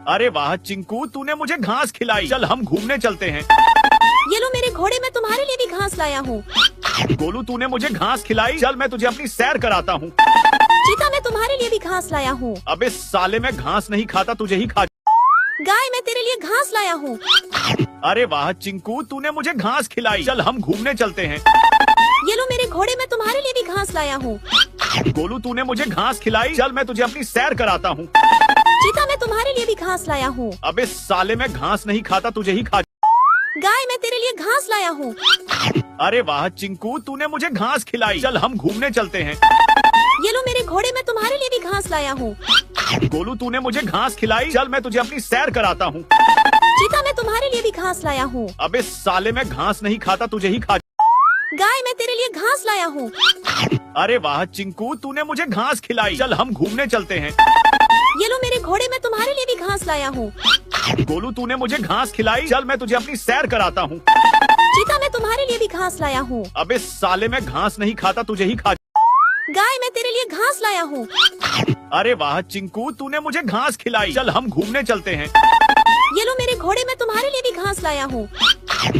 अरे वाह चिंकू, तूने मुझे घास खिलाई। चल हम घूमने चलते हैं। ये लो मेरे घोड़े, मैं तुम्हारे लिए भी घास लाया हूँ। गोलू, तूने मुझे घास खिलाई। चल मैं तुझे अपनी सैर कराता हूँ। चीता मैं तुम्हारे लिए भी घास लाया हूँ। अबे साले, मैं घास नहीं खाता, तुझे ही खा। गाय मैं तेरे लिए घास लाया हूँ। अरे वाह चिंकू, तूने मुझे घास खिलाई। चल हम घूमने चलते हैं। ये लो मेरे घोड़े, मैं तुम्हारे लिए भी घास लाया हूँ। गोलू, तूने मुझे घास खिलाई। चल मैं तुझे अपनी सैर कराता हूँ। चीता मैं तुम्हारे लिए भी घास लाया हूँ। अबे साले, मैं घास नहीं खाता, तुझे ही खा। गाय मैं तेरे लिए घास लाया हूँ। अरे वाह चिंकू, तूने मुझे घास खिलाई। चल हम घूमने चलते हैं। ये लो मेरे घोड़े, मैं तुम्हारे लिए भी घास लाया हूँ। गोलू, तूने मुझे घास खिलाई। चल मैं तुझे अपनी सैर कराता हूँ। चीता मैं तुम्हारे लिए भी घास लाया हूँ। अबे साले, मैं घास नहीं खाता, तुझे ही खा। गाय मैं तेरे लिए घास लाया हूँ। अरे वाह चिंकू, तूने मुझे घास खिलाई। चल हम घूमने चलते हैं। ये लो मेरे घोड़े, मैं तुम्हारे लिए भी घास लाया हूँ। गोलू, तूने मुझे घास खिलाई। चल मैं तुझे अपनी सैर कराता हूँ। चीता मैं तुम्हारे लिए भी घास लाया हूँ। अबे साले, मैं घास नहीं खाता, तुझे ही खा। गाय मैं तेरे लिए घास लाया हूँ। अरे वाह चिंकू, तूने मुझे घास खिलाई। चल हम घूमने चलते हैं। ये लो मेरे घोड़े, मैं तुम्हारे लिए भी घास लाया हूँ।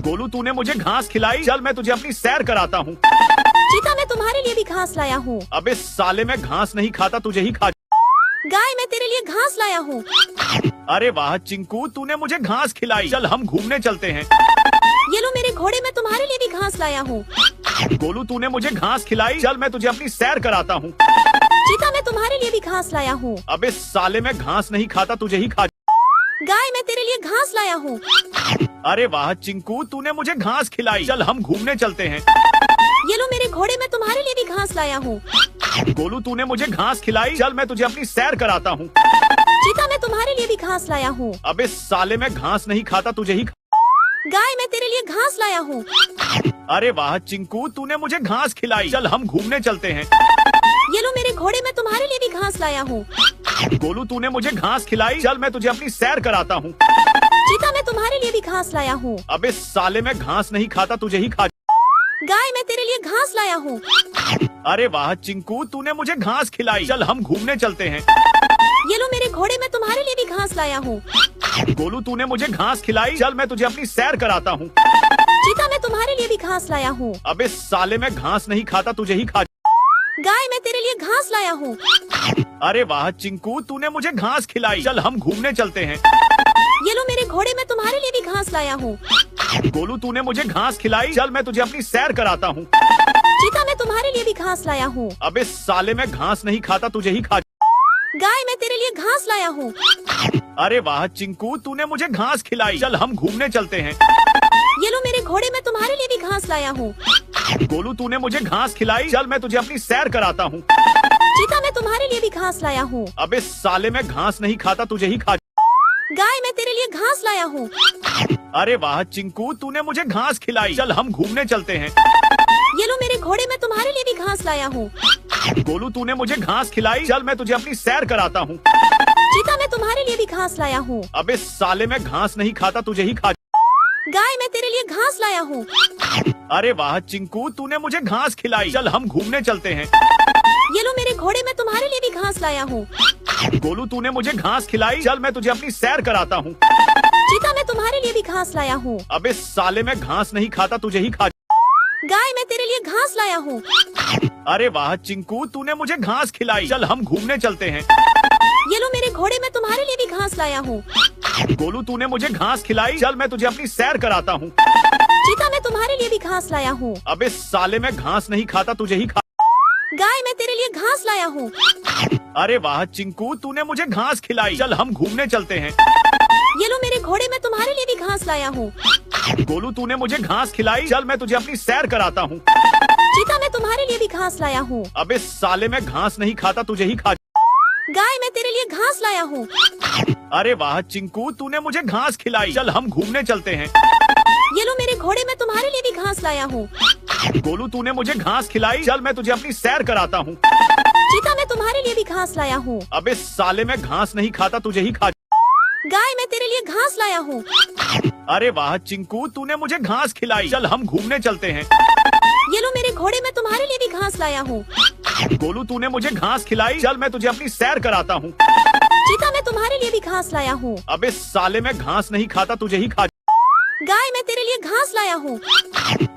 गोलू, तूने मुझे घास खिलाई। चल मैं तुझे अपनी सैर कराता हूँ। चीता मैं तुम्हारे लिए भी घास लाया हूँ। अबे साले, मैं घास नहीं खाता, तुझे ही खा। गाय मैं तेरे लिए घास लाया हूँ। अरे वाह चिंकू, तूने मुझे घास खिलाई। चल हम घूमने चलते हैं। ये लो मेरे घोड़े, मैं तुम्हारे लिए भी घास लाया हूँ। गोलू, तूने मुझे घास खिलाई। चल मैं तुझे अपनी सैर कराता हूँ। चीता मैं तुम्हारे लिए भी घास लाया हूँ। अबे साले, मैं घास नहीं खाता, तुझे ही खा। गाय मैं तेरे लिए घास लाया हूँ। अरे वाह चिंकू, तूने मुझे घास खिलाई। चल हम घूमने चलते हैं। ये लो मेरे घोड़े, मैं तुम्हारे लिए भी घास लाया हूँ। गोलू, तूने मुझे घास खिलाई। चल मैं तुझे अपनी सैर कराता हूँ। चीता मैं तुम्हारे लिए भी घास लाया हूँ। अबे साले, मैं घास नहीं खाता, तुझे ही खा। गाय मैं तेरे लिए घास लाया हूँ। अरे वाह चिंकू, तूने मुझे घास खिलाई। चल हम घूमने चलते हैं। ये लो मेरे घोड़े, मैं तुम्हारे लिए भी घास लाया हूँ। गोलू, तूने मुझे घास खिलाई। चल मैं तुझे अपनी सैर कराता हूँ। चीता मैं तुम्हारे लिए भी घास लाया हूँ। अबे साले, मैं घास नहीं खाता, तुझे ही खा। गाय मैं तेरे लिए घास लाया हूँ। अरे वाह चिंकू, तूने मुझे घास खिलाई। चल हम घूमने चलते हैं। ये लो मेरे घोड़े मैं तुम्हारे लिए भी घास लाया हूँ। गोलू तूने मुझे घास खिलाई, चल मैं तुझे अपनी सैर कराता हूँ। चीता मैं तुम्हारे लिए भी घास लाया हूँ। अबे साले मैं घास नहीं खाता, तुझे ही खा। गाय मैं तेरे लिए घास लाया हूँ। अरे वाह चिंकू, तूने मुझे घास खिलाई, चल हम घूमने चलते हैं। ये लो मेरे घोड़े मैं तुम्हारे लिए भी घास लाया हूँ। गोलू तूने मुझे घास खिलाई, चल मैं तुझे अपनी सैर कराता हूँ। चीता मैं तुम्हारे लिए भी घास लाया हूँ। अबे साले मैं घास नहीं खाता, तुझे ही खा। गाय मैं तेरे लिए घास लाया हूँ। अरे वाह चिंकू, तूने मुझे घास खिलाई, चल हम घूमने चलते हैं। ये लो मेरे घोड़े मैं तुम्हारे लिए भी घास लाया हूँ। गोलू तूने मुझे घास खिलाई, चल मैं तुझे अपनी सैर कराता हूँ। चीता मैं तुम्हारे लिए भी घास लाया हूँ। अबे साले मैं घास नहीं खाता, तुझे ही खा। गाय मैं तेरे लिए घास लाया हूँ। अरे वाह चिंकू, तूने मुझे घास खिलाई, चल हम घूमने चलते हैं। ये लो मेरे घोड़े मैं तुम्हारे लिए भी घास लाया हूँ। गोलू तूने मुझे घास खिलाई, चल मैं तुझे अपनी सैर कराता हूँ। चीता मैं तुम्हारे लिए भी घास लाया हूँ। अबे साले मैं घास नहीं खाता, तुझे ही खा। गाय मैं तेरे लिए घास लाया हूँ। अरे वाह चिंकू, तूने मुझे घास खिलाई, चल हम घूमने चलते हैं। ये लो मेरे घोड़े मैं तुम्हारे लिए भी घास लाया हूँ। गोलू तूने मुझे घास खिलाई, चल मैं तुझे अपनी सैर कराता हूँ। चीता मैं तुम्हारे लिए भी घास लाया हूँ। अबे साले मैं घास नहीं खाता, तुझे ही खा। गाय मैं तेरे लिए घास लाया हूँ। अरे वाह चिंकू, तूने मुझे घास खिलाई, चल हम घूमने चलते हैं। ये लो मेरे घोड़े मैं तुम्हारे लिए भी घास लाया हूँ। गोलू तूने मुझे घास खिलाई, चल मैं तुझे अपनी सैर कराता हूँ। चीता मैं तुम्हारे लिए भी घास लाया हूँ। अबे साले मैं घास नहीं खाता, तुझे ही खा। गाय मैं तेरे लिए घास लाया हूँ। अरे वाह चिंकू, तूने मुझे घास खिलाई, चल हम घूमने चलते हैं। ये लो मेरे घोड़े मैं तुम्हारे लिए भी घास लाया हूँ। गोलू तूने मुझे घास खिलाई, चल मैं तुझे अपनी सैर कराता हूँ। चीता मैं तुम्हारे लिए भी घास लाया हूँ। अबे साले मैं घास नहीं खाता, तुझे ही खा। गाय मैं तेरे लिए घास लाया हूँ। अरे वाह चिंकू, तूने मुझे घास खिलाई, चल हम घूमने चलते हैं। ये लो मेरे घोड़े मैं तुम्हारे लिए भी घास लाया हूँ। गोलू तूने मुझे घास खिलाई, चल मैं तुझे अपनी सैर कराता हूँ। चीता मैं तुम्हारे लिए भी घास लाया हूँ। अबे साले मैं घास नहीं खाता, तुझे ही खा। गाय मैं तेरे लिए घास लाया हूँ। अरे वाह चिंकू, तूने मुझे घास खिलाई, चल हम घूमने चलते हैं। ये लो मेरे घोड़े मैं तुम्हारे लिए भी घास लाया हूँ। गोलू तूने मुझे घास खिलाई, चल मैं तुझे अपनी सैर कराता हूँ। चीता मैं तुम्हारे लिए भी घास लाया हूँ। अबे साले मैं घास नहीं खाता, तुझे ही खा। गाय मैं तेरे लिए घास लाया हूँ।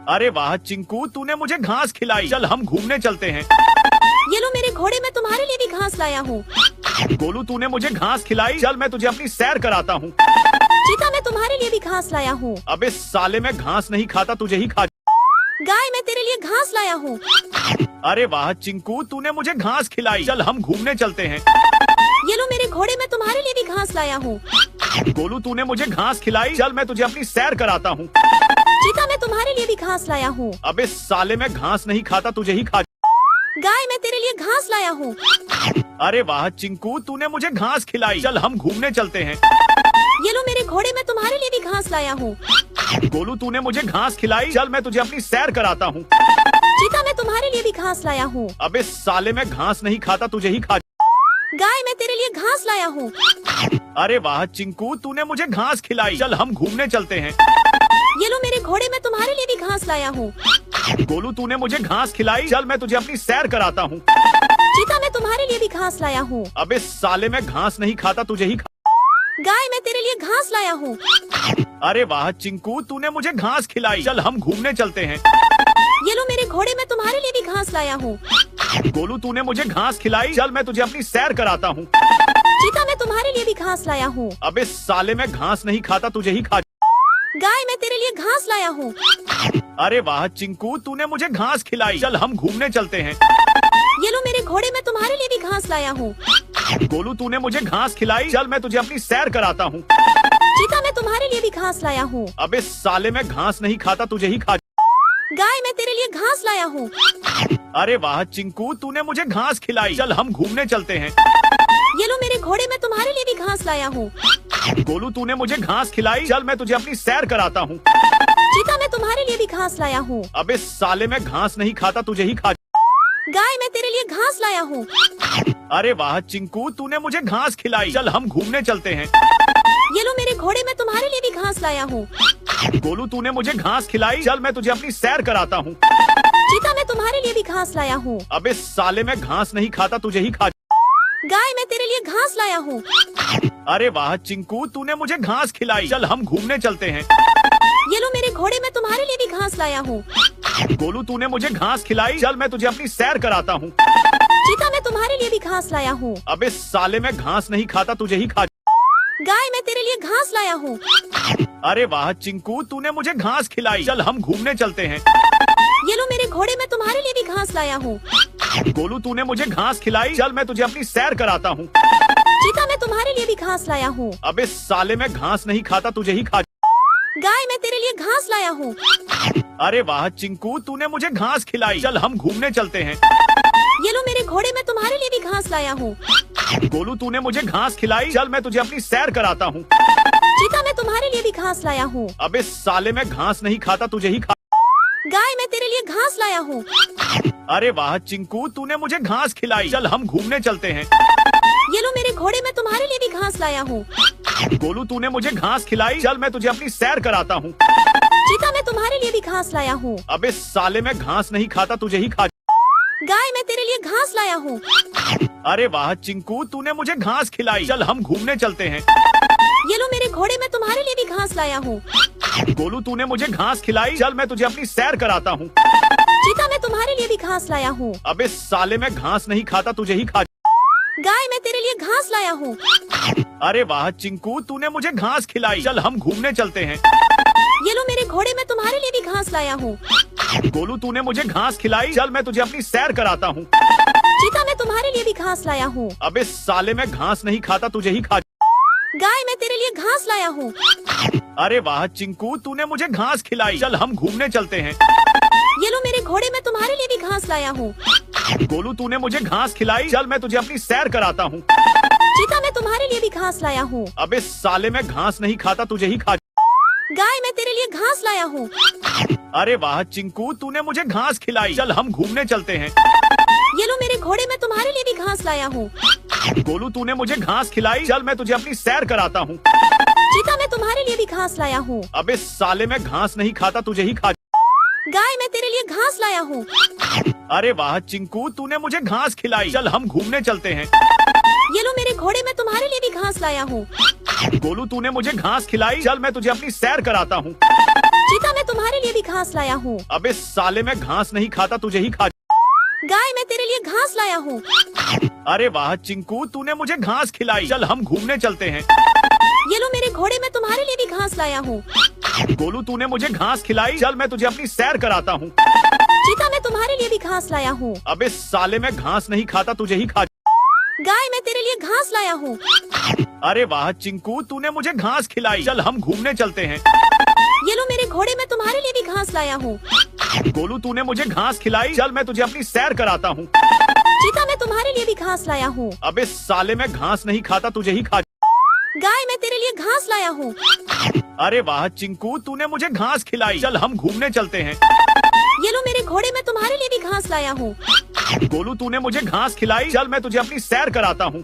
अरे वाह चिंकू, तूने मुझे घास खिलाई, चल हम घूमने चलते हैं। ये लो मेरे घोड़े मैं तुम्हारे लिए भी घास लाया हूँ। गोलू तूने मुझे घास खिलाई, चल मैं तुझे अपनी सैर कराता हूँ। चीता मैं तुम्हारे लिए भी घास लाया हूँ। अबे साले मैं घास नहीं खाता, तुझे ही खा। गाय मैं तेरे लिए घास लाया हूँ। अरे वाह चिंकू, तूने मुझे घास खिलाई, चल हम घूमने चलते हैं। ये लो मेरे घोड़े मैं तुम्हारे लिए भी घास लाया हूँ। गोलू तूने मुझे घास खिलाई, चल मैं तुझे अपनी सैर कराता हूँ। चीता मैं तुम्हारे लिए भी घास लाया हूँ। अबे साले मैं घास नहीं खाता, तुझे ही खा। गाय मैं तेरे लिए घास लाया हूँ। अरे वाह चिंकू, तूने मुझे घास खिलाई, चल हम घूमने चलते हैं। ये लो मेरे घोड़े मैं तुम्हारे लिए भी घास लाया हूँ। गोलू तूने मुझे घास खिलाई, चल मैं तुझे अपनी सैर कराता हूँ। चीता मैं तुम्हारे लिए भी घास लाया हूँ। अबे साले मैं घास नहीं खाता, तुझे ही खा। गाय मैं तेरे लिए घास लाया हूँ। अरे वाह चिंकू, तूने मुझे घास खिलाई, चल हम घूमने चलते हैं। ये लो मेरे घोड़े मैं तुम्हारे लिए भी घास लाया हूँ। गोलू तूने मुझे घास खिलाई, चल मैं तुझे अपनी सैर कराता हूँ। चीता मैं तुम्हारे लिए भी घास लाया हूँ। अबे साले मैं घास नहीं खाता, तुझे ही खा। गाय मैं तेरे लिए घास लाया हूँ। अरे वाह चिंकू, तूने मुझे घास खिलाई, चल हम घूमने चलते हैं। ये लो मेरे घोड़े मैं तुम्हारे लिए भी घास लाया हूँ। गोलू तूने मुझे घास खिलाई, चल मैं तुझे अपनी सैर कराता हूँ। चीता मैं तुम्हारे लिए भी घास लाया हूँ। अबे साले मैं घास नहीं खाता, तुझे ही खा। गाय मैं तेरे लिए घास लाया हूँ। अरे वाह चिंकू, तूने मुझे घास खिलाई, चल हम घूमने चलते हैं। ये लो मेरे घोड़े मैं तुम्हारे लिए भी घास लाया हूँ। गोलू तूने मुझे घास खिलाई, चल मैं तुझे अपनी सैर कराता हूँ। चीता मैं तुम्हारे लिए भी घास लाया हूँ। अबे साले मैं घास नहीं खाता, तुझे ही खा। गाय मैं तेरे लिए घास लाया हूँ। अरे वाह चिंकू, तूने मुझे घास खिलाई, चल हम घूमने चलते हैं। ये लो मेरे घोड़े मैं तुम्हारे लिए भी घास लाया हूँ। गोलू तूने मुझे घास खिलाई, चल मैं तुझे अपनी सैर कराता हूँ। चीता मैं तुम्हारे लिए भी घास लाया हूँ। अबे साले मैं घास नहीं खाता, तुझे ही खा। गाय मैं तेरे लिए घास लाया हूँ। अरे वाह चिंकू, तूने मुझे घास खिलाई, चल हम घूमने चलते हैं। ये लो मेरे घोड़े मैं तुम्हारे लिए भी घास लाया हूँ। गोलू तूने मुझे घास खिलाई, चल मैं तुझे अपनी सैर कराता हूँ। चीता मैं तुम्हारे लिए भी घास लाया हूँ। अबे साले मैं घास नहीं खाता, तुझे ही खा। गाय मैं तेरे लिए घास लाया हूँ। अरे वाह चिंकू, तूने मुझे घास खिलाई। चल हम घूमने चलते हैं। ये लो मेरे घोड़े, मैं तुम्हारे लिए भी घास लाया हूँ। गोलू, तूने मुझे घास खिलाई। चल मैं तुझे अपनी सैर कराता हूँ। चीता मैं तुम्हारे लिए भी घास लाया हूँ। अबे साले, मैं घास नहीं खाता, तुझे ही खा। गाय मैं तेरे लिए घास लाया हूँ। अरे वाह चिंकू, तूने मुझे घास खिलाई। चल हम घूमने चलते हैं। ये लो मेरे घोड़े, मैं तुम्हारे लिए भी घास लाया हूँ। गोलू, तूने मुझे घास खिलाई। चल मैं तुझे अपनी सैर कराता हूँ। चीता मैं तुम्हारे लिए भी घास लाया हूँ। अबे साले, मैं घास नहीं खाता, तुझे ही खा। गाय मैं तेरे लिए घास लाया हूँ। अरे वाह चिंकू, तूने मुझे घास खिलाई। चल हम घूमने चलते हैं। ये लो मेरे घोड़े, मैं तुम्हारे लिए भी घास लाया हूँ। गोलू, तूने मुझे घास खिलाई। चल मैं तुझे अपनी सैर कराता हूँ। चीता मैं तुम्हारे लिए भी घास लाया हूँ। अबे साले, मैं घास नहीं खाता, तुझे ही खा। गाय मैं तेरे लिए घास लाया हूँ। अरे वाह चिंकू, तूने मुझे घास खिलाई। चल हम घूमने चलते हैं। ये लो मेरे घोड़े, मैं तुम्हारे लिए भी घास लाया हूँ। गोलू, तूने मुझे घास खिलाई। चल मैं तुझे अपनी सैर कराता हूँ। चीता मैं तुम्हारे लिए भी घास लाया हूँ। अबे साले, मैं घास नहीं खाता, तुझे ही खा। गाय मैं तेरे लिए घास लाया हूँ। अरे वाह चिंकू, तूने मुझे घास खिलाई। चल हम घूमने चलते हैं। ये लो मेरे घोड़े, मैं तुम्हारे लिए भी घास लाया हूँ। गोलू, तूने मुझे घास खिलाई। चल मैं तुझे अपनी सैर कराता हूँ। चीता मैं तुम्हारे लिए भी घास लाया हूँ। अबे साले, मैं घास नहीं खाता, तुझे ही खा। गाय मैं तेरे लिए घास लाया हूँ। अरे वाह चिंकू, तूने मुझे घास खिलाई। चल हम घूमने चलते हैं। ये लो मेरे घोड़े, मैं तुम्हारे लिए भी घास लाया हूँ। गोलू, तूने मुझे घास खिलाई। चल मैं तुझे अपनी सैर कराता हूँ। चीता मैं तुम्हारे लिए भी घास लाया हूँ। अबे साले, मैं घास नहीं खाता, तुझे ही खा। गाय मैं तेरे लिए घास लाया हूँ। अरे वाह चिंकू, तूने मुझे घास खिलाई। चल हम घूमने चलते हैं। ये लो मेरे घोड़े, मैं तुम्हारे लिए भी घास लाया हूँ। गोलू, तूने मुझे घास खिलाई। चल मैं तुझे अपनी सैर कराता हूँ। चीता मैं तुम्हारे लिए भी घास लाया हूँ। अबे साले, मैं घास नहीं खाता, तुझे ही खा। गाय मैं तेरे लिए घास लाया हूँ। अरे वाह चिंकू, तूने मुझे घास खिलाई। चल हम घूमने चलते हैं। ये लो मेरे घोड़े, मैं तुम्हारे लिए भी घास लाया हूँ। गोलू, तूने मुझे घास खिलाई। चल मैं तुझे अपनी सैर कराता हूँ। चीता मैं तुम्हारे लिए भी घास लाया हूँ। अबे साले, मैं घास नहीं खाता, तुझे ही खा। गाय मैं तेरे लिए घास लाया हूँ। अरे वाह चिंकू, तूने मुझे घास खिलाई। चल हम घूमने चलते हैं। ये लो मेरे घोड़े, मैं तुम्हारे लिए भी घास लाया हूँ। गोलू, तूने मुझे घास खिलाई। चल मैं तुझे अपनी सैर कराता हूँ। चीता मैं तुम्हारे लिए भी घास लाया हूँ। अबे साले, मैं घास नहीं खाता, तुझे ही खा। गाय मैं तेरे लिए घास लाया हूँ। अरे वाह चिंकू, तूने मुझे घास खिलाई। चल हम घूमने चलते हैं। ये लो मेरे घोड़े, मैं तुम्हारे लिए भी घास लाया हूँ। गोलू, तूने मुझे घास खिलाई। चल मैं तुझे अपनी सैर कराता हूँ। चीता मैं तुम्हारे लिए भी घास लाया हूँ। अबे साले, मैं घास नहीं खाता, तुझे ही खा। गाय मैं तेरे लिए घास लाया हूँ। अरे वाह चिंकू, तूने मुझे घास खिलाई। चल हम घूमने चलते हैं। ये लो मेरे घोड़े, मैं तुम्हारे लिए भी घास लाया हूँ। गोलू, तूने मुझे घास खिलाई। चल मैं तुझे अपनी सैर कराता हूँ। चीता मैं तुम्हारे लिए भी घास लाया हूँ। अबे साले, मैं घास नहीं खाता, तुझे ही खा। गाय मैं तेरे लिए घास लाया हूँ। अरे वाह चिंकू, तूने मुझे घास खिलाई। चल हम घूमने चलते हैं। ये लो मेरे घोड़े, मैं तुम्हारे लिए भी घास लाया हूँ। गोलू, तूने मुझे घास खिलाई। चल मैं तुझे अपनी सैर कराता हूँ।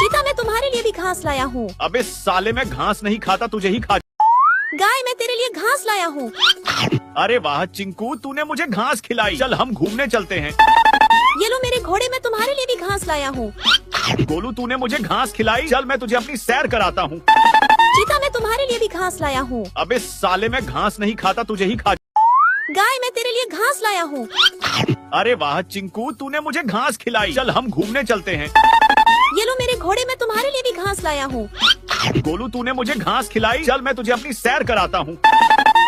चीता मैं तुम्हारे लिए भी घास लाया हूँ। अबे साले, मैं घास नहीं खाता, तुझे ही खा। गाय मैं तेरे लिए घास लाया हूँ। अरे वाह चिंकू, तूने मुझे घास खिलाई। चल हम घूमने चलते हैं। ये लो मेरे घोड़े, मैं तुम्हारे लिए भी घास लाया हूँ। गोलू, तूने मुझे घास खिलाई। चल मैं तुझे अपनी सैर कराता हूँ। चीता मैं तुम्हारे लिए भी घास लाया हूँ। अबे साले, मैं घास नहीं खाता, तुझे ही खा। गाय मैं तेरे लिए घास लाया हूँ। अरे वाह चिंकू, तूने मुझे घास खिलाई। चल हम घूमने चलते हैं। ये लो मेरे घोड़े, मैं तुम्हारे लिए भी घास लाया हूँ। गोलू, तूने मुझे घास खिलाई। चल मैं तुझे अपनी सैर कराता हूँ।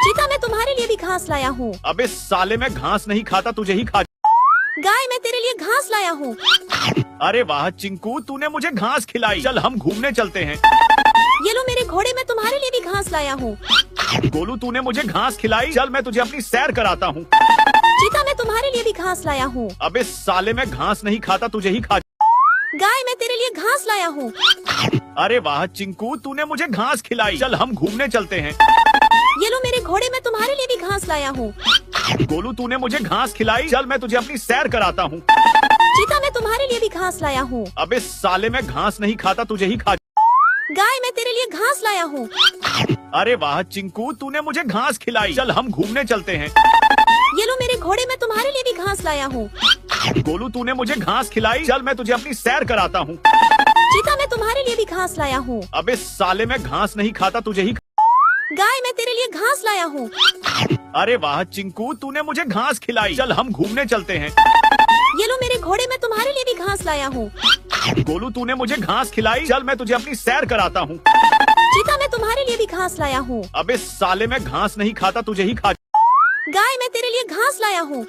चीता मैं तुम्हारे लिए भी घास लाया हूँ। अबे साले, मैं घास नहीं खाता, तुझे ही खा। गाय मैं तेरे लिए घास लाया हूँ। अरे वाह चिंकू, तूने मुझे घास खिलाई। चल हम घूमने चलते हैं। ये लो मेरे घोड़े, मैं तुम्हारे लिए भी घास लाया हूँ। गोलू, तूने मुझे घास खिलाई। चल मैं तुझे अपनी सैर कराता हूँ। चीता मैं तुम्हारे लिए भी घास लाया हूँ। अबे साले, मैं घास नहीं खाता, तुझे ही खा। गाय मैं तेरे लिए घास लाया हूँ। अरे वाह चिंकू, तूने मुझे घास खिलाई। चल हम घूमने चलते हैं। ये लो मेरे घोड़े, मैं तुम्हारे लिए भी घास लाया हूँ। गोलू, तूने मुझे घास खिलाई। चल मैं तुझे अपनी सैर कराता हूँ। चीता मैं तुम्हारे लिए भी घास लाया हूँ। अबे साले, मैं घास नहीं खाता, तुझे ही खा। गाय मैं तेरे लिए घास लाया हूँ। अरे वाह चिंकू, तूने मुझे घास खिलाई। चल हम घूमने चलते हैं। ये लो मेरे घोड़े, मैं तुम्हारे लिए भी घास लाया हूँ। गोलू, तूने मुझे घास खिलाई। चल मैं तुझे अपनी सैर कराता हूँ। तुम्हारे लिए भी घास लाया हूँ। अबे साले, मैं घास नहीं खाता, तुझे ही गाय, मैं तेरे लिए घास लाया हूँ। अरे वाह चिंकू, तूने मुझे घास खिलाई। चल हम घूमने चलते हैं। ये लो मेरे घोड़े, मैं तुम्हारे लिए भी घास लाया हूँ। गोलू, तूने मुझे घास खिलाई। चल मैं तुझे अपनी सैर कराता हूँ। चीता, मैं तुम्हारे लिए भी घास लाया हूँ। अबे साले, मैं घास नहीं खाता, तुझे ही खा। गाय, मैं तेरे लिए घास लाया हूँ।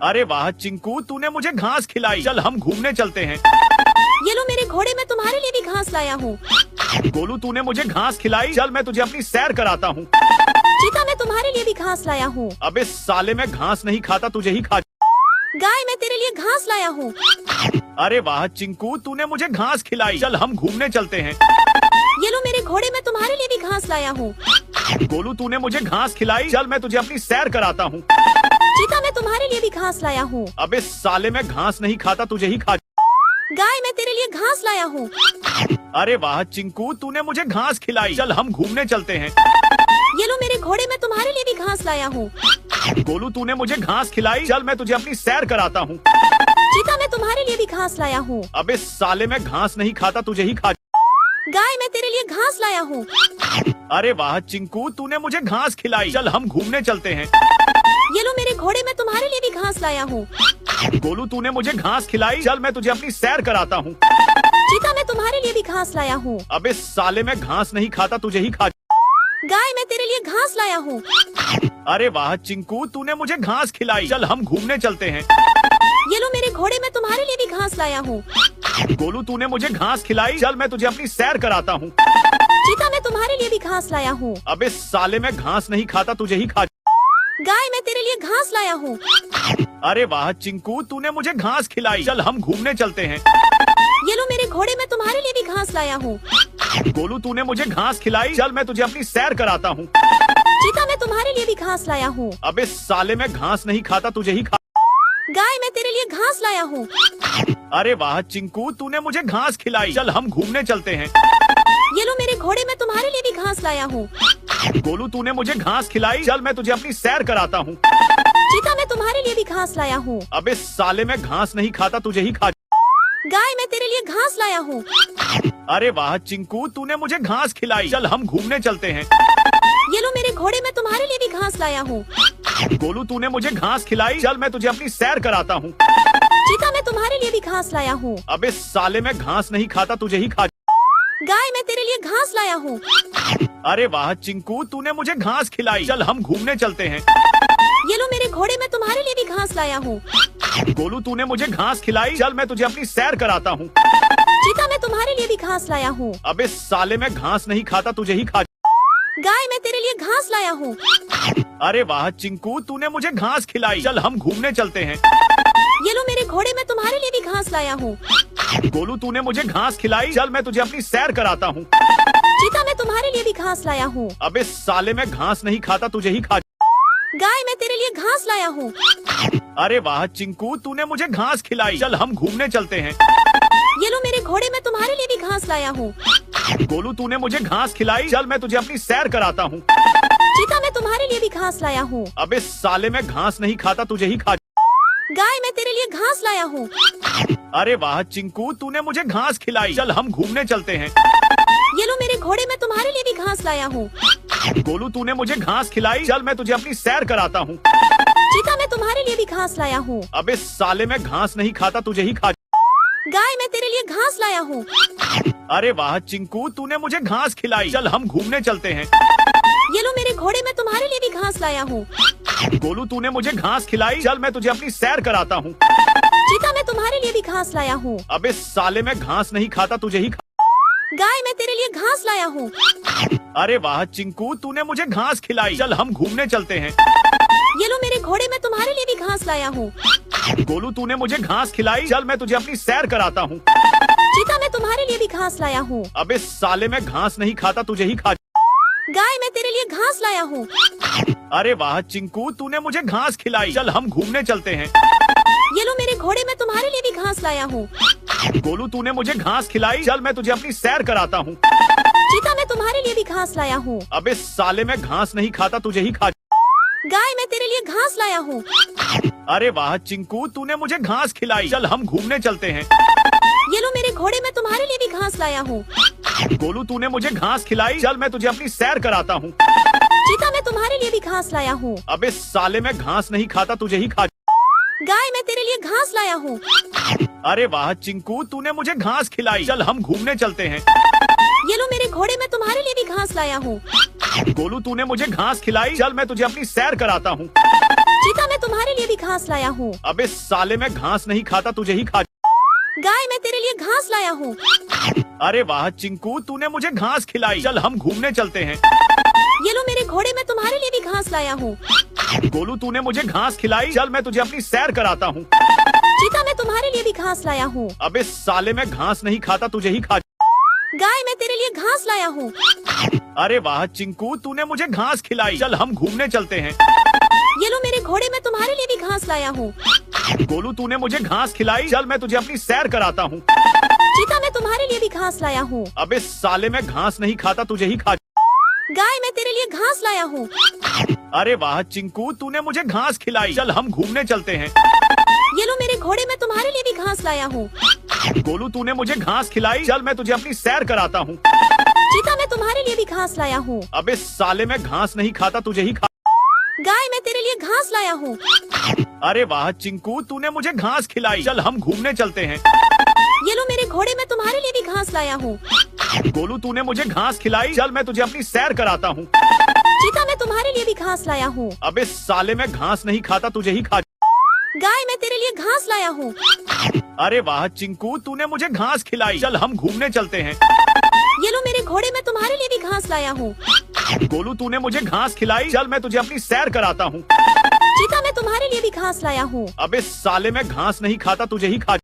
अरे वाह चिंकू, तूने मुझे घास खिलाई। चल हम घूमने चलते हैं। ये लो मेरे घोड़े, मैं तुम्हारे लिए भी घास लाया हूँ। गोलू, तूने मुझे घास खिलाई। चल मैं तुझे अपनी सैर कराता हूँ। चीता, मैं तुम्हारे लिए भी घास लाया हूँ। अबे साले, मैं घास नहीं खाता, तुझे ही खा। गाय, मैं तेरे लिए घास लाया हूँ। अरे वाह चिंकू, तूने मुझे घास खिलाई। चल हम घूमने चलते हैं। ये लो मेरे घोड़े, मैं तुम्हारे लिए भी घास लाया हूँ। गोलू, तूने मुझे घास खिलाई। चल मैं तुझे अपनी सैर कराता हूँ। चीता, मैं तुम्हारे लिए भी घास लाया हूँ। अबे साले, मैं घास नहीं खाता, तुझे ही खा। गाय, मैं तेरे लिए घास लाया हूँ। अरे वाह चिंकू, तूने मुझे घास खिलाई। चल हम घूमने चलते हैं। ये लो मेरे घोड़े, मैं तुम्हारे लिए भी घास लाया हूँ। गोलू, तूने मुझे घास खिलाई। चल मैं तुझे अपनी सैर कराता हूँ। चीता, मैं तुम्हारे लिए भी घास लाया हूँ। अबे साले, मैं घास नहीं खाता, तुझे ही खा। गाय, मैं तेरे लिए घास लाया हूँ। अरे वाह चिंकू, तूने मुझे घास खिलाई। चल हम घूमने चलते हैं। ये लो मेरे घोड़े, मैं तुम्हारे लिए भी घास लाया हूँ। गोलू, तूने मुझे घास खिलाई। चल मैं तुझे अपनी सैर कराता हूँ। चीता, मैं तुम्हारे लिए भी घास लाया हूँ। अबे साले, मैं घास नहीं खाता, तुझे ही खा। गाय, मैं तेरे लिए घास लाया हूँ। अरे वाह चिंकू, तूने मुझे घास खिलाई। चल हम घूमने चलते हैं। ये लो मेरे घोड़े, मैं तुम्हारे लिए भी घास लाया हूँ। गोलू, तूने मुझे घास खिलाई। चल मैं तुझे अपनी सैर कराता हूँ। चीता, मैं तुम्हारे लिए भी घास लाया हूँ। अबे साले, मैं घास नहीं खाता, तुझे ही खा। गाय, मैं तेरे लिए घास लाया हूँ। अरे वाह चिंकू, तूने मुझे घास खिलाई। चल हम घूमने चलते हैं। ये लो मेरे घोड़े, मैं तुम्हारे लिए भी घास लाया हूँ। गोलू, तूने मुझे घास खिलाई। चल मैं तुझे अपनी सैर कराता हूँ। चीता, मैं तुम्हारे लिए भी घास लाया हूँ। अबे साले, मैं घास नहीं खाता, तुझे ही खा। गाय, मैं तेरे लिए घास लाया हूँ। अरे वाह चिंकू, तूने मुझे घास खिलाई। चल हम घूमने चलते हैं। ये लो मेरे घोड़े, मैं तुम्हारे लिए भी घास लाया हूँ। गोलू, तूने मुझे घास खिलाई। चल मैं तुझे अपनी सैर कराता हूँ। चीता, मैं तुम्हारे लिए भी घास लाया हूँ। अबे साले, मैं घास नहीं खाता, तुझे ही खा। गाय, मैं तेरे लिए घास लाया हूँ। अरे वाह चिंकू, तूने मुझे घास खिलाई। चल हम घूमने चलते हैं। ये लो मेरे घोड़े, मैं तुम्हारे लिए भी घास लाया हूँ। गोलू, तूने मुझे घास खिलाई। चल मैं तुझे अपनी सैर कराता हूँ। चीता, मैं तुम्हारे लिए भी घास लाया हूँ। अबे साले, मैं घास नहीं खाता, तुझे ही खा। गाय, मैं तेरे लिए घास लाया हूँ। अरे वाह चिंकू, तूने मुझे घास खिलाई। चल हम घूमने चलते हैं। ये लो मेरे घोड़े, मैं तुम्हारे लिए भी घास लाया हूँ। गोलू, तूने मुझे घास खिलाई। चल मैं तुझे अपनी सैर कराता हूँ। चीता, मैं तुम्हारे लिए भी घास लाया हूँ। अबे साले, मैं घास नहीं खाता, तुझे ही खा। गाय, मैं तेरे लिए घास लाया हूँ। अरे वाह चिंकू, तूने मुझे घास खिलाई। चल हम घूमने चलते हैं। ये लो मेरे घोड़े, मैं तुम्हारे लिए भी घास लाया हूँ। गोलू, तूने मुझे घास खिलाई। चल मैं तुझे अपनी सैर कराता हूँ। चीता, मैं तुम्हारे लिए भी घास लाया हूँ। अबे साले, मैं घास नहीं खाता, तुझे ही खा। गाय, मैं तेरे लिए घास लाया हूँ। अरे वाह चिंकू, तूने मुझे घास खिलाई। चल हम घूमने चलते हैं। ये लो मेरे घोड़े, मैं तुम्हारे लिए भी घास लाया हूँ। गोलू, तूने मुझे घास खिलाई। चल मैं तुझे अपनी सैर कराता हूँ। चीता, मैं तुम्हारे लिए भी घास लाया हूँ। अबे साले, मैं घास नहीं खाता, तुझे ही खा। गाय, मैं तेरे लिए घास लाया हूँ। अरे वाह चिंकू, तूने मुझे घास खिलाई। चल हम घूमने चलते हैं। ये लो मेरे घोड़े, मैं तुम्हारे लिए भी घास लाया हूँ। गोलू, तूने मुझे घास खिलाई। चल मैं तुझे अपनी सैर कराता हूँ। चीता, मैं तुम्हारे लिए भी घास लाया हूँ। अबे साले, मैं घास नहीं खाता, तुझे ही खा। गाय, मैं तेरे लिए घास लाया हूँ। अरे वाह चिंकू, तूने मुझे घास खिलाई। चल हम घूमने चलते हैं। ये लो मेरे घोड़े, मैं तुम्हारे लिए भी घास लाया हूँ। गोलू, तूने मुझे घास खिलाई। चल मैं तुझे अपनी सैर कराता हूँ। चीता, मैं तुम्हारे लिए भी घास लाया हूँ। अबे साले, मैं घास नहीं खाता, तुझे ही खा। गाय, मैं तेरे लिए घास लाया हूँ। अरे वाह चिंकू, तूने मुझे घास खिलाई। चल हम घूमने चलते हैं। ये लो मेरे घोड़े, मैं तुम्हारे लिए भी घास लाया हूँ। गोलू, तूने मुझे घास खिलाई। चल मैं तुझे अपनी सैर कराता हूँ। चीता, मैं तुम्हारे लिए भी घास लाया हूँ। अबे साले, मैं घास नहीं खाता, तुझे ही खा। गाय, मैं तेरे लिए घास लाया हूँ। अरे वाह चिंकू, तूने मुझे घास खिलाई। चल हम घूमने चलते हैं। ये लो मेरे घोड़े, मैं तुम्हारे लिए भी घास लाया हूँ। गोलू, तूने मुझे घास खिलाई। चल मैं तुझे अपनी सैर कराता हूँ। चीता, मैं तुम्हारे लिए भी घास लाया हूँ। अबे साले, मैं घास नहीं खाता, तुझे ही खा। गाय, मैं तेरे लिए घास लाया हूँ। अरे वाह चिंकू, तूने मुझे घास खिलाई। चल हम घूमने चलते हैं। ये लो मेरे घोड़े मैं तुम्हारे लिए भी घास लाया हूँ। गोलू तूने मुझे घास खिलाई, चल मैं तुझे अपनी सैर कराता हूँ। चीता मैं तुम्हारे लिए भी घास लाया हूँ। अबे साले मैं घास नहीं खाता, तुझे ही खा। गाय मैं तेरे लिए घास लाया हूँ। अरे वाह चिंकू, तूने मुझे घास खिलाई, चल हम घूमने चलते हैं। ये लो मेरे घोड़े मैं तुम्हारे लिए भी घास लाया हूँ। गोलू तूने मुझे घास खिलाई, चल मैं तुझे अपनी सैर कराता हूँ। चीता मैं तुम्हारे लिए भी घास लाया हूँ। अबे साले मैं घास नहीं खाता, तुझे ही खा। गाय मैं तेरे लिए घास लाया हूँ। अरे वाह चिंकू, तूने मुझे घास खिलाई, चल हम घूमने चलते हैं। ये लो मेरे घोड़े मैं तुम्हारे लिए भी घास लाया हूँ। गोलू तूने मुझे घास खिलाई, चल मैं तुझे अपनी सैर कराता हूँ। चीता मैं तुम्हारे लिए भी घास लाया हूँ। अबे साले मैं घास नहीं खाता, तुझे ही खा। गाय मैं तेरे लिए घास लाया हूँ। अरे वाह चिंकू, तूने मुझे घास खिलाई, चल हम घूमने चलते हैं। ये लो मेरे घोड़े मैं तुम्हारे लिए भी घास लाया हूँ। गोलू तूने मुझे घास खिलाई, चल मैं तुझे अपनी सैर कराता हूँ। चीता मैं तुम्हारे लिए भी घास लाया हूँ। अबे साले मैं घास नहीं खाता, तुझे ही खा। गाय मैं तेरे लिए घास लाया हूँ। अरे वाह चिंकू, तूने मुझे घास खिलाई, चल हम घूमने चलते हैं। ये लो मेरे घोड़े मैं तुम्हारे लिए भी घास लाया हूँ। गोलू तूने मुझे घास खिलाई, चल मैं तुझे अपनी सैर कराता हूँ। चीता मैं तुम्हारे लिए भी घास लाया हूँ। अबे साले मैं घास नहीं खाता, तुझे ही खा। गाय मैं तेरे लिए घास लाया हूँ। अरे वाह चिंकू, तूने मुझे घास खिलाई, चल हम घूमने चलते हैं। ये लो मेरे घोड़े मैं तुम्हारे लिए भी घास लाया हूँ। गोलू तूने मुझे घास खिलाई, चल मैं तुझे अपनी सैर कराता हूँ। चीता मैं तुम्हारे लिए भी घास लाया हूँ। अबे साले मैं घास नहीं खाता, तुझे ही खा। गाय मैं तेरे लिए घास लाया हूँ। अरे वाह चिंकू, तूने मुझे घास खिलाई, चल हम घूमने चलते हैं। ये लो मेरे घोड़े मैं तुम्हारे लिए भी घास लाया हूँ। गोलू तूने मुझे घास खिलाई, चल मैं तुझे अपनी सैर कराता हूँ। चीता मैं तुम्हारे लिए भी घास लाया हूँ। अबे साले मैं घास नहीं खाता, तुझे ही खा।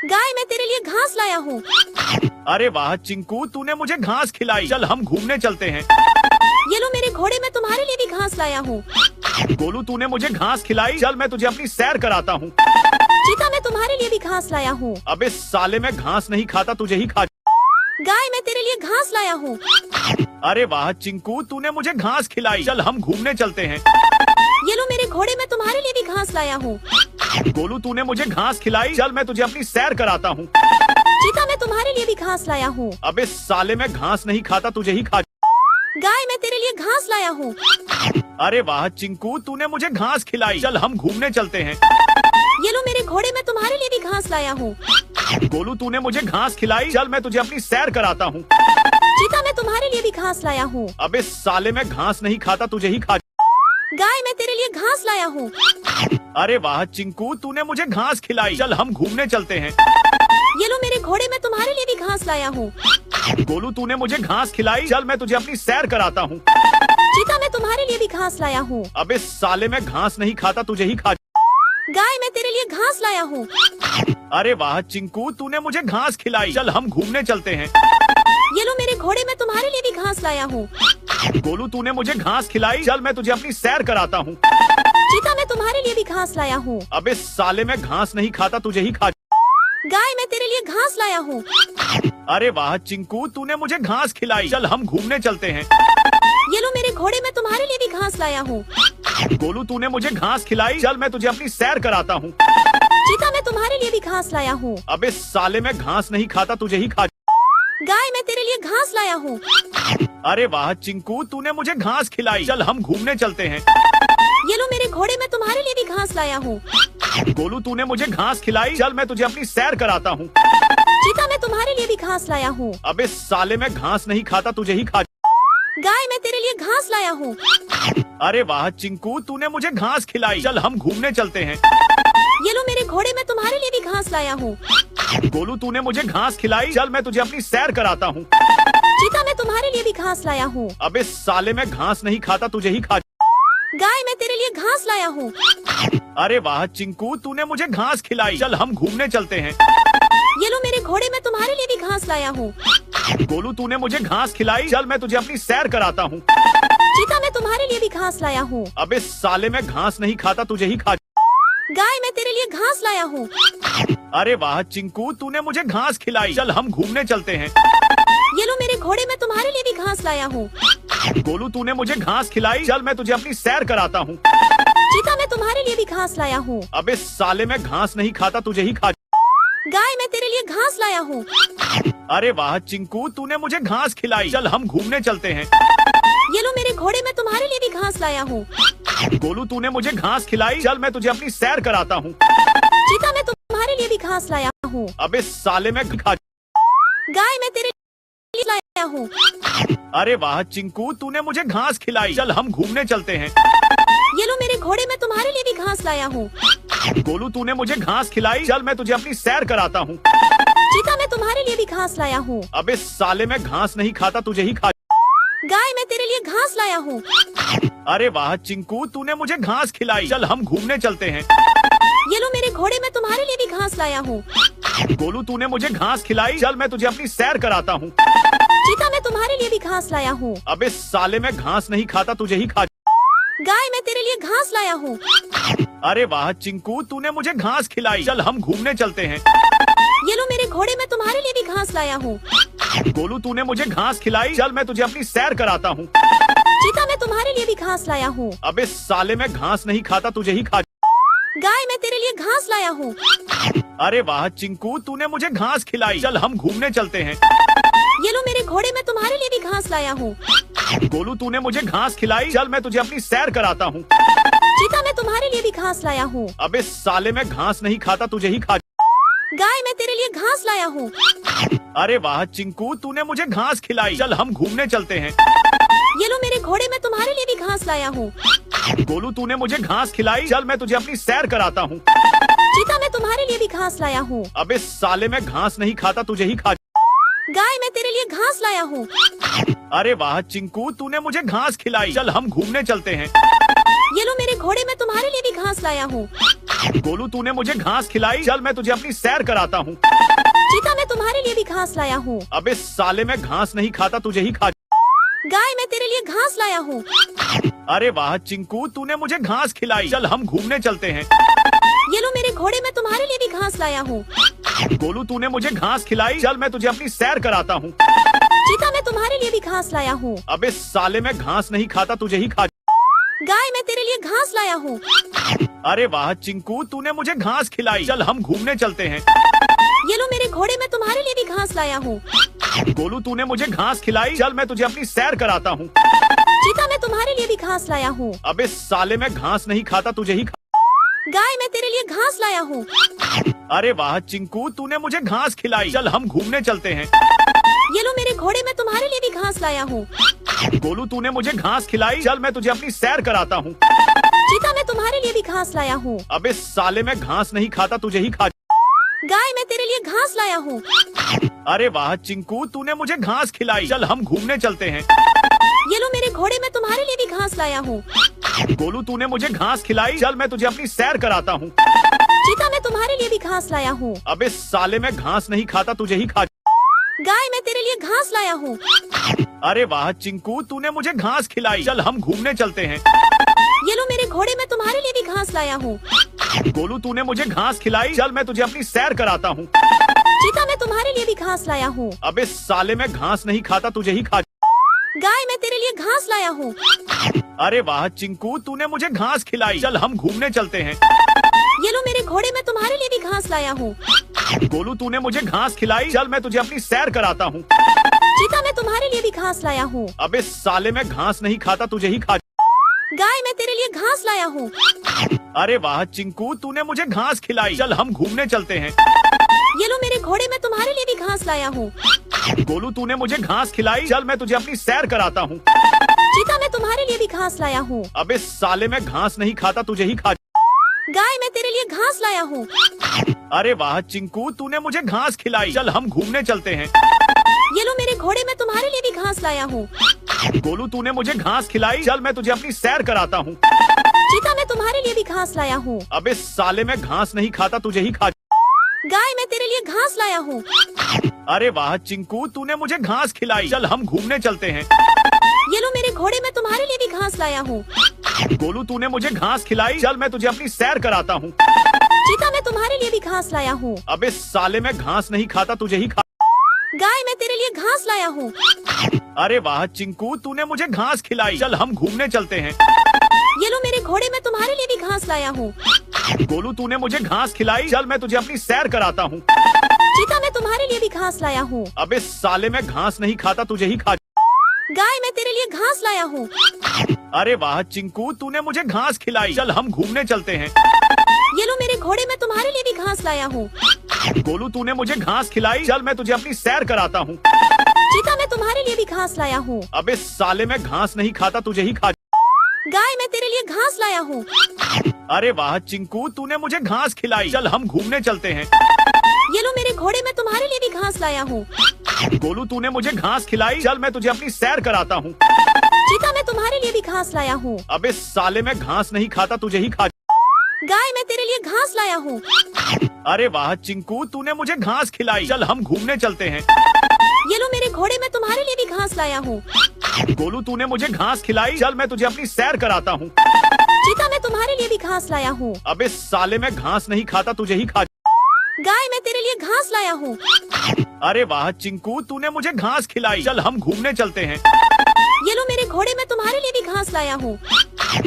गाय मैं तेरे लिए घास लाया हूँ। अरे वाह चिंकू, तूने मुझे घास खिलाई, चल हम घूमने चलते हैं। ये लो मेरे घोड़े मैं तुम्हारे लिए भी घास लाया हूँ। गोलू तूने मुझे घास खिलाई, चल मैं तुझे अपनी सैर कराता हूँ। चीता मैं तुम्हारे लिए भी घास लाया हूँ। अबे साले मैं घास नहीं खाता, तुझे ही खा। गाय मैं तेरे लिए घास लाया हूँ। अरे वाह चिंकू, तूने मुझे घास खिलाई, चल हम घूमने चलते हैं। ये लो मेरे घोड़े मैं तुम्हारे लिए भी घास लाया हूँ। गोलू तूने मुझे घास खिलाई, चल मैं तुझे अपनी सैर कराता हूँ। चीता मैं तुम्हारे लिए भी घास लाया हूँ। अबे साले मैं घास नहीं खाता, तुझे ही खा। गाय मैं तेरे लिए घास लाया हूँ। अरे वाह चिंकू, तूने मुझे घास खिलाई, चल हम घूमने चलते हैं। ये लो मेरे घोड़े मैं तुम्हारे लिए भी घास लाया हूँ। गोलू तूने मुझे घास खिलाई, चल मैं तुझे अपनी सैर कराता हूँ। चीता मैं तुम्हारे लिए भी घास लाया हूँ। अबे साले मैं घास नहीं खाता, तुझे ही खा। गाय मैं तेरे लिए घास लाया हूँ। अरे वाह चिंकू, तूने मुझे घास खिलाई, चल हम घूमने चलते हैं। ये लो मेरे घोड़े मैं तुम्हारे लिए भी घास लाया हूँ। गोलू तूने मुझे घास खिलाई, चल मैं तुझे अपनी सैर कराता हूँ। चीता मैं तुम्हारे लिए भी घास लाया हूँ। अबे साले मैं घास नहीं खाता, तुझे ही खा। गाय मैं तेरे लिए घास लाया हूँ। अरे वाह चिंकू, तूने मुझे घास खिलाई, चल हम घूमने चलते हैं। ये लो मेरे घोड़े मैं तुम्हारे लिए भी घास लाया हूँ। गोलू तूने मुझे घास खिलाई, चल मैं तुझे अपनी सैर कराता हूँ। चीता मैं तुम्हारे लिए भी घास लाया हूँ। अबे साले मैं घास नहीं खाता, तुझे ही खा। गाय मैं तेरे लिए घास लाया हूँ। अरे वाह चिंकू, तूने मुझे घास खिलाई, चल हम घूमने चलते हैं। ये लो मेरे घोड़े मैं तुम्हारे लिए भी घास लाया हूँ। गोलू तूने मुझे घास खिलाई, चल मैं तुझे अपनी सैर कराता हूँ। चीता मैं तुम्हारे लिए भी घास लाया हूँ। अबे साले मैं घास नहीं खाता, तुझे ही खा। गाय मैं तेरे लिए घास लाया हूँ। अरे वाह चिंकू, तूने मुझे घास खिलाई, चल हम घूमने चलते हैं। ये लो मेरे घोड़े मैं तुम्हारे लिए भी घास लाया हूँ। गोलू तूने मुझे घास खिलाई, चल मैं तुझे अपनी सैर कराता हूँ। चीता मैं तुम्हारे लिए भी घास लाया हूँ। अबे साले मैं घास नहीं खाता, तुझे ही खा। गाय मैं तेरे लिए घास लाया हूँ। अरे वाह चिंकू, तूने मुझे घास खिलाई, चल हम घूमने चलते हैं। ये लो मेरे घोड़े मैं तुम्हारे लिए भी घास लाया हूँ। गोलू तूने मुझे घास खिलाई, चल मैं तुझे अपनी सैर कराता हूँ। चीता मैं तुम्हारे लिए भी घास लाया हूँ। अबे साले मैं घास नहीं खाता, तुझे ही खा। गाय मैं तेरे लिए घास लाया हूँ। अरे वाह चिंकू, तूने मुझे घास खिलाई, चल हम घूमने चलते हैं। ये लो मेरे घोड़े मैं तुम्हारे लिए भी घास लाया हूँ। गोलू तूने मुझे घास खिलाई, चल मैं तुझे अपनी सैर कराता हूँ। चीता मैं तुम्हारे लिए भी घास लाया हूँ। अबे साले मैं घास नहीं खाता, तुझे ही खा। गाय मैं तेरे लिए घास लाया हूँ। अरे वाह चिंकू, तूने मुझे घास खिलाई, चल हम घूमने चलते हैं। ये लो मेरे घोड़े मैं तुम्हारे लिए भी घास लाया हूँ। गोलू तूने मुझे घास खिलाई, चल मैं तुझे अपनी सैर कराता हूँ। चीता मैं तुम्हारे लिए भी घास लाया हूँ। अबे साले मैं घास नहीं खाता, तुझे ही खा। गाय मैं तेरे लिए घास लाया हूँ। अरे वाह चिंकू, तूने मुझे घास खिलाई। चल हम घूमने चलते हैं। ये लो मेरे घोड़े, मैं तुम्हारे लिए भी घास लाया हूँ। गोलू, तूने मुझे घास खिलाई। चल मैं तुझे अपनी सैर कराता हूँ। चीता मैं तुम्हारे लिए भी घास लाया हूँ। अबे साले, मैं खा। गाय मैं तेरे लिए लाया हूँ। अरे वाह चिंकू, तूने मुझे घास खिलाई। चल हम घूमने चलते हैं। ये लो मेरे घोड़े, मैं तुम्हारे लिए भी घास लाया हूँ। गोलू, तूने मुझे घास खिलाई। चल मैं तुझे अपनी सैर कराता हूँ। चीता मैं तुम्हारे लिए भी घास लाया हूँ। अबे साले, मैं घास नहीं खाता, तुझे ही खा। गाय मैं तेरे लिए घास लाया हूँ। अरे वाह चिंकू, तूने मुझे घास खिलाई। चल हम घूमने चलते हैं। ये लो मेरे घोड़े, मैं तुम्हारे लिए भी घास लाया हूँ। गोलू, तूने मुझे घास खिलाई। चल मैं तुझे अपनी सैर कराता हूँ। चीता मैं तुम्हारे लिए भी घास लाया हूँ। अबे साले, मैं घास नहीं खाता, तुझे ही खा। गाय मैं तेरे लिए घास लाया हूँ। अरे वाह चिंकू, तूने मुझे घास खिलाई। चल हम घूमने चलते हैं। ये लो मेरे घोड़े, मैं तुम्हारे लिए भी घास लाया हूँ। गोलू, तूने मुझे घास खिलाई। चल मैं तुझे अपनी सैर कराता हूँ। चीता मैं तुम्हारे लिए भी घास लाया हूँ। अबे साले, मैं घास नहीं खाता, तुझे ही खा। गाय मैं तेरे लिए घास लाया हूँ। अरे वाह चिंकू, तूने मुझे घास खिलाई। चल हम घूमने चलते हैं। ये लो मेरे घोड़े, मैं तुम्हारे लिए भी घास लाया हूँ। गोलू, तूने मुझे घास खिलाई। चल मैं तुझे अपनी सैर कराता हूँ। चीता मैं तुम्हारे लिए भी घास लाया हूँ। अबे साले, मैं घास नहीं खाता, तुझे ही खा। गाय मैं तेरे लिए घास लाया हूँ। अरे वाह चिंकू, तूने मुझे घास खिलाई। चल हम घूमने चलते हैं। ये लो मेरे घोड़े, मैं तुम्हारे लिए भी घास लाया हूँ। गोलू, तूने मुझे घास खिलाई। चल मैं तुझे अपनी सैर कराता हूँ। चीता मैं तुम्हारे लिए भी घास लाया हूँ। अबे साले, मैं घास नहीं खाता, तुझे ही खा। गाय मैं तेरे लिए घास लाया हूँ। अरे वाह चिंकू, तूने मुझे घास खिलाई। चल हम घूमने चलते हैं। ये लो मेरे घोड़े, मैं तुम्हारे लिए भी घास लाया हूँ। गोलू, तूने मुझे घास खिलाई। चल मैं तुझे अपनी सैर कराता हूँ। चीता मैं तुम्हारे लिए भी घास लाया हूँ। अबे साले, मैं घास नहीं खाता, तुझे ही खा। गाय मैं तेरे लिए घास लाया हूँ। अरे वाह चिंकू, तूने मुझे घास खिलाई। चल हम घूमने चलते हैं। ये लो मेरे घोड़े, मैं तुम्हारे लिए भी घास लाया हूँ। गोलू, तूने मुझे घास खिलाई। चल मैं तुझे अपनी सैर कराता हूँ। चीता मैं तुम्हारे लिए भी घास लाया हूँ। अबे साले, मैं घास नहीं खाता, तुझे ही खा। गाय मैं तेरे लिए घास लाया हूँ। अरे वाह चिंकू, तूने मुझे घास खिलाई। चल हम घूमने चलते हैं। ये लो मेरे घोड़े, मैं तुम्हारे लिए भी घास लाया हूँ। गोलू, तूने मुझे घास खिलाई। चल मैं तुझे अपनी सैर कराता हूँ। चीता मैं तुम्हारे लिए भी घास लाया हूँ। अबे साले, मैं घास नहीं खाता, तुझे ही खा। गाय मैं तेरे लिए घास लाया हूँ। अरे वाह चिंकू, तूने मुझे घास खिलाई। चल हम घूमने चलते हैं। ये लो मेरे घोड़े, मैं तुम्हारे लिए भी घास लाया हूँ। गोलू, तूने मुझे घास खिलाई। चल मैं तुझे अपनी सैर कराता हूँ। चीता मैं तुम्हारे लिए भी घास लाया हूँ। अबे साले, मैं घास नहीं खाता, तुझे ही खा। गाय मैं तेरे लिए घास लाया हूँ। अरे वाह चिंकू, तूने मुझे घास खिलाई। चल हम घूमने चलते हैं। ये लो मेरे घोड़े, मैं तुम्हारे लिए भी घास लाया हूँ। गोलू, तूने मुझे घास खिलाई। चल मैं तुझे अपनी सैर कराता हूँ। चीता मैं तुम्हारे लिए भी घास लाया हूँ। अबे साले, मैं घास नहीं खाता, तुझे ही खा। गाय मैं तेरे लिए घास लाया हूँ। अरे वाह चिंकू, तूने मुझे घास खिलाई। चल हम घूमने चलते हैं। ये लो मेरे घोड़े, मैं तुम्हारे लिए भी घास लाया हूँ। गोलू, तूने मुझे घास खिलाई। चल मैं तुझे अपनी सैर कराता हूँ। चीता मैं तुम्हारे लिए भी घास लाया हूँ। अबे साले, मैं घास नहीं खाता, तुझे ही खा। गाय मैं तेरे लिए घास लाया हूँ। अरे वाह चिंकू, तूने मुझे घास खिलाई। चल हम घूमने चलते हैं। ये लो मेरे घोड़े, मैं तुम्हारे लिए भी घास लाया हूँ। गोलू, तूने मुझे घास खिलाई। चल मैं तुझे अपनी सैर कराता हूँ। चीता मैं तुम्हारे लिए भी घास लाया हूँ। अबे साले, मैं घास नहीं खाता, तुझे ही खा। गाय मैं तेरे लिए घास लाया हूँ। अरे वाह चिंकू, तूने मुझे घास खिलाई। चल हम घूमने चलते हैं। ये लो मेरे घोड़े, मैं तुम्हारे लिए भी घास लाया हूँ। गोलू, तूने मुझे घास खिलाई। चल मैं तुझे अपनी सैर कराता हूँ। चीता मैं तुम्हारे लिए भी घास लाया हूँ। अबे साले, मैं घास नहीं खाता, तुझे ही खा। गाय मैं तेरे लिए घास लाया हूँ। अरे वाह चिंकू, तूने मुझे घास खिलाई। चल हम घूमने चलते हैं। ये लो मेरे घोड़े, मैं तुम्हारे लिए भी घास लाया हूँ। गोलू, तूने मुझे घास खिलाई। चल मैं तुझे अपनी सैर कराता हूँ। चीता मैं तुम्हारे लिए भी घास लाया हूँ। अबे साले, मैं घास नहीं खाता, तुझे ही खा। गाय मैं तेरे लिए घास लाया हूँ। अरे वाह चिंकू, तूने मुझे घास खिलाई। चल हम घूमने चलते हैं। ये लो मेरे घोड़े, मैं तुम्हारे लिए भी घास लाया हूँ। गोलू, तूने मुझे घास खिलाई। चल मैं तुझे अपनी सैर कराता हूँ। चीता मैं तुम्हारे लिए भी घास लाया हूँ। अबे साले, मैं घास नहीं खाता, तुझे ही खा। गाय मैं तेरे लिए घास लाया हूँ। अरे वाह चिंकू, तूने मुझे घास खिलाई। चल हम घूमने चलते हैं। ये लो मेरे घोड़े, मैं तुम्हारे लिए भी घास लाया हूँ। गोलू, तूने मुझे घास खिलाई। चल मैं तुझे अपनी सैर कराता हूँ। चीता, मैं तुम्हारे लिए भी घास लाया हूँ। अबे साले, मैं घास नहीं खाता, तुझे ही खा। गाय, मैं तेरे लिए घास लाया हूँ। अरे वाह चिंकू, तूने मुझे घास खिलाई। चल हम घूमने चलते हैं। ये लो मेरे घोड़े, मैं तुम्हारे लिए भी घास लाया हूँ। गोलू, तूने मुझे घास खिलाई। चल मैं तुझे अपनी सैर कराता हूँ। चीता, मैं तुम्हारे लिए भी घास लाया हूँ। अबे साले, मैं घास नहीं खाता, तुझे ही खा। गाय, मैं तेरे लिए घास लाया हूँ। अरे वाह चिंकू, तूने मुझे घास खिलाई। चल हम घूमने चलते हैं। ये लो मेरे घोड़े, मैं तुम्हारे लिए भी घास लाया हूँ। गोलू, तूने मुझे घास खिलाई। चल मैं तुझे अपनी सैर कराता हूँ। चीता, मैं तुम्हारे लिए भी घास लाया हूँ। अबे साले, मैं घास नहीं खाता, तुझे ही खा। गाय, मैं तेरे लिए घास लाया हूँ। अरे वाह चिंकू, तूने मुझे घास खिलाई। चल हम घूमने चलते हैं। ये लो मेरे घोड़े, मैं तुम्हारे लिए भी घास लाया हूँ। गोलू, तूने मुझे घास खिलाई। चल मैं तुझे अपनी सैर कराता हूँ। चीता, मैं तुम्हारे लिए भी घास लाया हूँ। अबे साले, मैं घास नहीं खाता, तुझे ही खा। गाय, मैं तेरे लिए घास लाया हूँ। अरे वाह चिंकू, तूने मुझे घास खिलाई। चल हम घूमने चलते हैं। ये लो मेरे घोड़े, मैं तुम्हारे लिए भी घास लाया हूँ।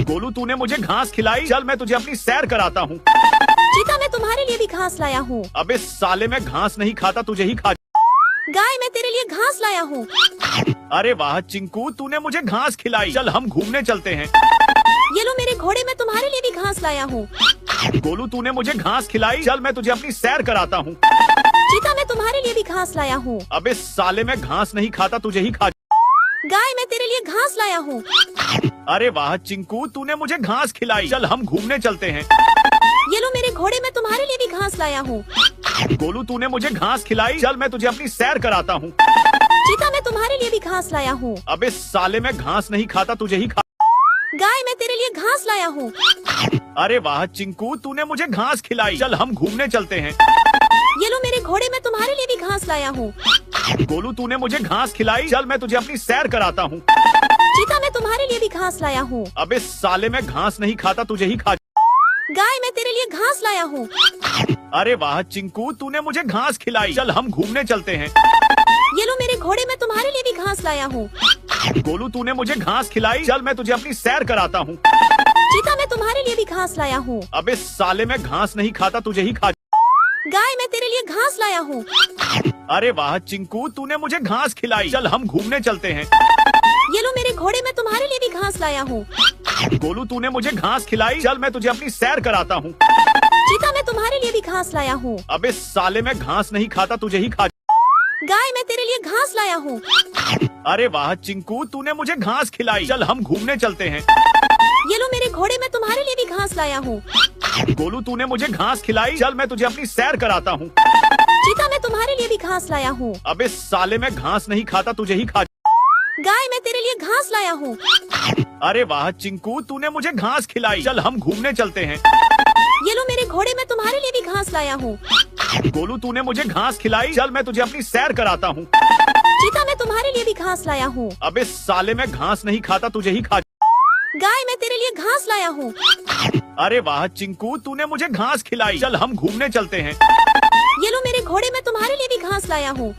गोलू, तूने मुझे घास खिलाई। चल मैं तुझे अपनी सैर कराता हूँ। चीता, मैं तुम्हारे लिए भी घास लाया हूँ। अबे साले, मैं घास नहीं खाता, तुझे ही खा। गाय, मैं तेरे लिए घास लाया हूँ। अरे वाह चिंकू, तूने मुझे घास खिलाई। चल हम घूमने चलते हैं। ये लो मेरे घोड़े, मैं तुम्हारे लिए भी घास लाया हूँ। गोलू, तूने मुझे घास खिलाई। चल मैं तुझे अपनी सैर कराता हूँ। चीता, मैं तुम्हारे लिए भी घास लाया हूँ। अबे साले, मैं घास नहीं खाता, तुझे ही खा। गाय, मैं तेरे लिए घास लाया हूँ। अरे वाह चिंकू, तूने मुझे घास खिलाई। चल हम घूमने चलते हैं। ये लो मेरे घोड़े, मैं तुम्हारे लिए भी घास लाया हूँ। गोलू, तूने मुझे घास खिलाई। चल मैं तुझे अपनी सैर कराता हूँ। चीता, मैं तुम्हारे लिए भी घास लाया हूँ। अबे साले, मैं घास नहीं खाता, तुझे ही खा। गाय, मैं तेरे लिए घास लाया हूँ। अरे वाह चिंकू, तूने मुझे घास खिलाई। चल हम घूमने चलते हैं। ये लो मेरे घोड़े, मैं तुम्हारे लिए भी घास लाया हूँ। गोलू, तूने मुझे घास खिलाई। चल मैं तुझे अपनी सैर कराता हूँ। चीता, मैं तुम्हारे लिए भी घास लाया हूँ। अबे साले, मैं घास नहीं खाता, तुझे ही खा। गाय, मैं तेरे लिए घास लाया हूँ। अरे वाह चिंकू, तूने मुझे घास खिलाई। चल हम घूमने चलते हैं। ये लो मेरे घोड़े, मैं तुम्हारे लिए भी घास लाया हूँ। गोलू, तूने मुझे घास खिलाई। चल मैं तुझे अपनी सैर कराता हूँ। चीता, मैं तुम्हारे लिए भी घास लाया हूँ। अबे साले, मैं घास नहीं खाता, तुझे ही खा। गाय, मैं तेरे लिए घास लाया हूँ। अरे वाह चिंकू, तूने मुझे घास खिलाई। चल हम घूमने चलते हैं। ये लो मेरे घोड़े, मैं तुम्हारे लिए भी घास लाया हूँ। गोलू, तूने मुझे घास खिलाई। चल मैं तुझे अपनी सैर कराता हूँ। चीता, मैं तुम्हारे लिए भी घास लाया हूँ। अबे साले, मैं घास नहीं खाता, तुझे ही खा। गाय, मैं तेरे लिए घास लाया हूँ। अरे वाह चिंकू, तूने मुझे घास खिलाई। चल हम घूमने चलते हैं। ये लो मेरे घोड़े, मैं तुम्हारे लिए भी घास लाया हूँ। गोलू, तूने मुझे घास खिलाई। चल मैं तुझे अपनी सैर कराता हूँ। चीता, मैं तुम्हारे लिए भी घास लाया हूँ। अबे साले, मैं घास नहीं खाता, तुझे ही खा। गाय, मैं तेरे लिए घास लाया हूँ। अरे वाह चिंकू, तूने मुझे घास खिलाई। चल हम घूमने चलते हैं। ये लो मेरे घोड़े, मैं तुम्हारे लिए भी घास लाया हूँ। गोलू, तूने मुझे घास खिलाई। चल मैं तुझे अपनी सैर कराता हूँ। चीता, मैं तुम्हारे लिए भी घास लाया हूँ। अबे साले, मैं घास नहीं खाता, तुझे ही खा। गाय, मैं तेरे लिए घास लाया हूँ। अरे वाह चिंकू, तूने मुझे घास खिलाई। चल हम घूमने चलते हैं। ये लो मेरे घोड़े, मैं तुम्हारे लिए भी घास लाया हूँ।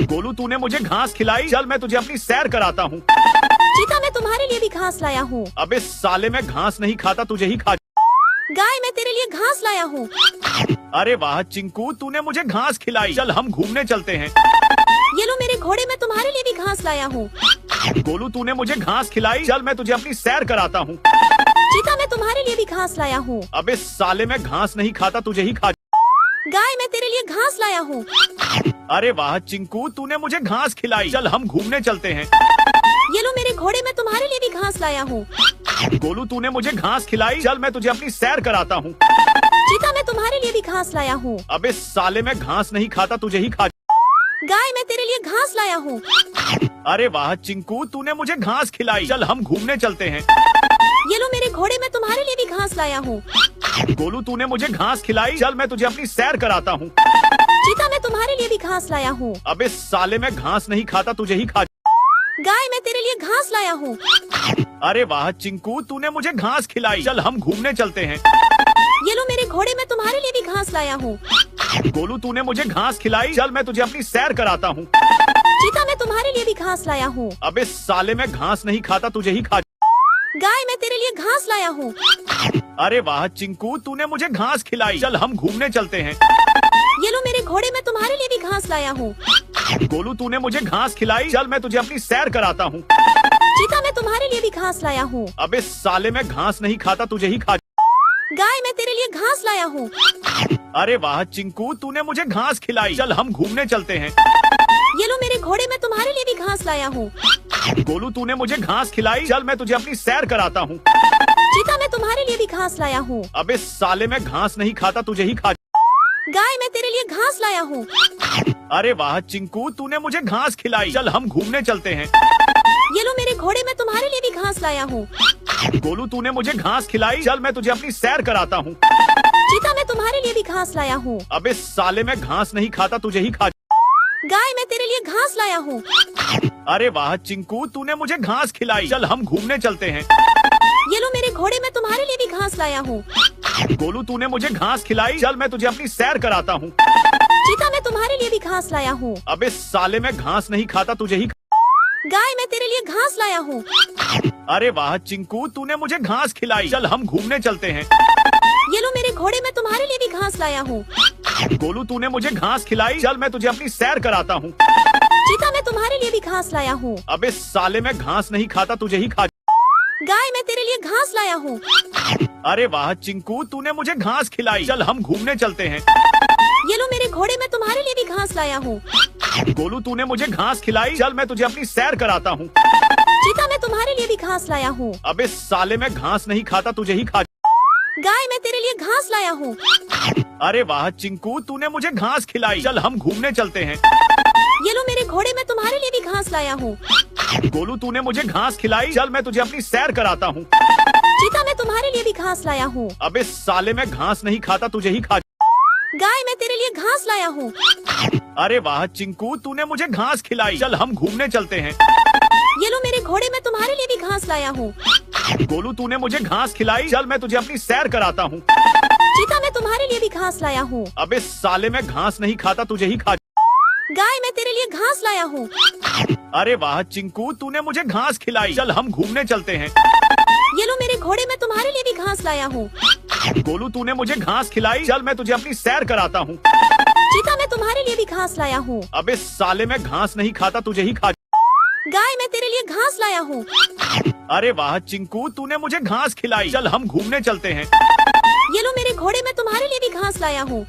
गोलू, तूने मुझे घास खिलाई। चल मैं तुझे अपनी सैर कराता हूँ। चीता, मैं तुम्हारे लिए भी घास लाया हूँ। अबे साले, मैं घास नहीं खाता, तुझे ही खा। गाय, मैं तेरे लिए घास लाया हूँ। अरे वाह चिंकू, तूने मुझे घास खिलाई। चल हम घूमने चलते हैं। ये लो मेरे घोड़े, मैं तुम्हारे लिए भी घास लाया हूँ। गोलू, तूने मुझे घास खिलाई। चल मैं तुझे अपनी सैर कराता हूँ। चीता, मैं तुम्हारे लिए भी घास लाया हूँ। अबे साले, मैं घास नहीं खाता, तुझे ही खा। गाय, मैं तेरे लिए घास लाया हूँ। अरे वाह चिंकू, तूने मुझे घास खिलाई। चल हम घूमने चलते हैं। ये लो मेरे घोड़े, मैं तुम्हारे लिए भी घास लाया हूँ। गोलू, तूने मुझे घास खिलाई। चल मैं तुझे अपनी सैर कराता हूँ। चीता, मैं तुम्हारे लिए भी घास लाया हूँ। अबे साले, मैं घास नहीं खाता, तुझे ही खा। गाय, मैं तेरे लिए घास लाया हूँ। अरे वाह चिंकू, तूने मुझे घास खिलाई। चल हम घूमने चलते हैं। ये लो मेरे घोड़े, मैं तुम्हारे लिए भी घास लाया हूँ। गोलू, तूने मुझे घास खिलाई। चल मैं तुझे अपनी सैर कराता हूँ। चीता, मैं तुम्हारे लिए भी घास लाया हूँ। अबे साले, मैं घास नहीं खाता, तुझे ही खा। गाय, मैं तेरे लिए घास लाया हूँ। अरे वाह चिंकू, तूने मुझे घास खिलाई। चल हम घूमने चलते हैं। ये लो मेरे घोड़े, मैं तुम्हारे लिए भी घास लाया हूँ। गोलू, तूने मुझे घास खिलाई। चल मैं तुझे अपनी सैर कराता हूँ। चीता, मैं तुम्हारे लिए भी घास लाया हूँ। अबे साले, मैं घास नहीं खाता, तुझे ही खा। गाय, मैं तेरे लिए घास लाया हूँ। अरे वाह चिंकू, तूने मुझे घास खिलाई। चल हम घूमने चलते हैं। ये लो मेरे घोड़े मैं तुम्हारे लिए भी घास लाया हूँ। गोलू तूने मुझे घास खिलाई, चल मैं तुझे अपनी सैर कराता हूँ। चीता मैं तुम्हारे लिए भी घास लाया हूँ। अबे साले मैं घास नहीं खाता, तुझे ही खा। गाय मैं तेरे लिए घास लाया हूँ। अरे वाह चिंकू, तूने मुझे घास खिलाई, चल हम घूमने चलते हैं। ये लो मेरे घोड़े मैं तुम्हारे लिए भी घास लाया हूँ। गोलू तूने मुझे घास खिलाई, चल मैं तुझे अपनी सैर कराता हूँ। चीता मैं तुम्हारे लिए भी घास लाया हूँ। अबे साले मैं घास नहीं खाता, तुझे ही खा। गाय मैं तेरे लिए घास लाया हूँ। अरे वाह चिंकू, तूने मुझे घास खिलाई, चल हम घूमने चलते हैं। ये लो मेरे घोड़े मैं तुम्हारे लिए भी घास लाया हूँ। गोलू तूने मुझे घास खिलाई, चल मैं तुझे अपनी सैर कराता हूँ। चीता मैं तुम्हारे लिए भी घास लाया हूँ। अबे साले मैं घास नहीं खाता, तुझे ही खा। गाय मैं तेरे लिए घास लाया हूँ। अरे वाह चिंकू, तूने मुझे घास खिलाई, चल हम घूमने चलते हैं। ये लो मेरे घोड़े मैं तुम्हारे लिए भी घास लाया हूँ। गोलू तूने मुझे घास खिलाई, चल मैं तुझे अपनी सैर कराता हूँ। चीता मैं तुम्हारे लिए भी घास लाया हूँ। अबे साले मैं घास नहीं खाता, तुझे ही। गाय मैं तेरे लिए घास लाया हूँ। अरे वाह चिंकू, तूने मुझे घास खिलाई, चल हम घूमने चलते हैं। ये लो मेरे घोड़े मैं तुम्हारे लिए भी घास लाया हूँ। गोलू तूने मुझे घास खिलाई, चल मैं तुझे अपनी सैर कराता हूँ। चीता मैं तुम्हारे लिए भी घास लाया हूँ। अबे साले मैं घास नहीं खाता, तुझे ही खा। गाय मैं तेरे लिए घास लाया हूँ। अरे वाह चिंकू, तूने मुझे घास खिलाई, चल हम घूमने चलते हैं। ये लो मेरे घोड़े मैं तुम्हारे लिए भी घास लाया हूँ। गोलू तूने मुझे घास खिलाई, चल मैं तुझे अपनी सैर कराता हूँ। चीता मैं तुम्हारे लिए भी घास लाया हूँ। अबे साले मैं घास नहीं खाता, तुझे ही खा। गाय मैं तेरे लिए घास लाया हूँ। अरे वाह चिंकू, तूने मुझे घास खिलाई, चल हम घूमने चलते हैं। ये लो मेरे घोड़े मैं तुम्हारे लिए भी घास लाया हूँ। गोलू तूने मुझे घास खिलाई, चल मैं तुझे अपनी सैर कराता हूँ। चीता मैं तुम्हारे लिए भी घास लाया हूँ। अबे साले मैं घास नहीं खाता, तुझे ही खा। गाय मैं तेरे लिए घास लाया हूँ। अरे वाह चिंकू, तूने मुझे घास खिलाई, चल हम घूमने चलते हैं। ये लो मेरे घोड़े मैं तुम्हारे लिए भी घास लाया हूँ। गोलू तूने मुझे घास खिलाई, चल मैं तुझे अपनी सैर कराता हूँ। चीता मैं तुम्हारे लिए भी घास लाया हूँ। अबे साले मैं घास नहीं खाता, तुझे ही खा। गाय मैं तेरे लिए घास लाया हूँ। अरे वाह चिंकू, तूने मुझे घास खिलाई, चल हम घूमने चलते हैं। ये लो मेरे घोड़े मैं तुम्हारे लिए भी घास लाया हूँ। गोलू तूने मुझे घास खिलाई, चल मैं तुझे अपनी सैर कराता हूँ। चीता मैं तुम्हारे लिए भी घास लाया हूँ। अबे साले मैं घास नहीं खाता, तुझे ही खा। गाय मैं तेरे लिए घास लाया हूँ। अरे वाह चिंकू, तूने मुझे घास खिलाई, चल हम घूमने चलते हैं। ये लो मेरे घोड़े मैं तुम्हारे लिए भी घास लाया हूँ।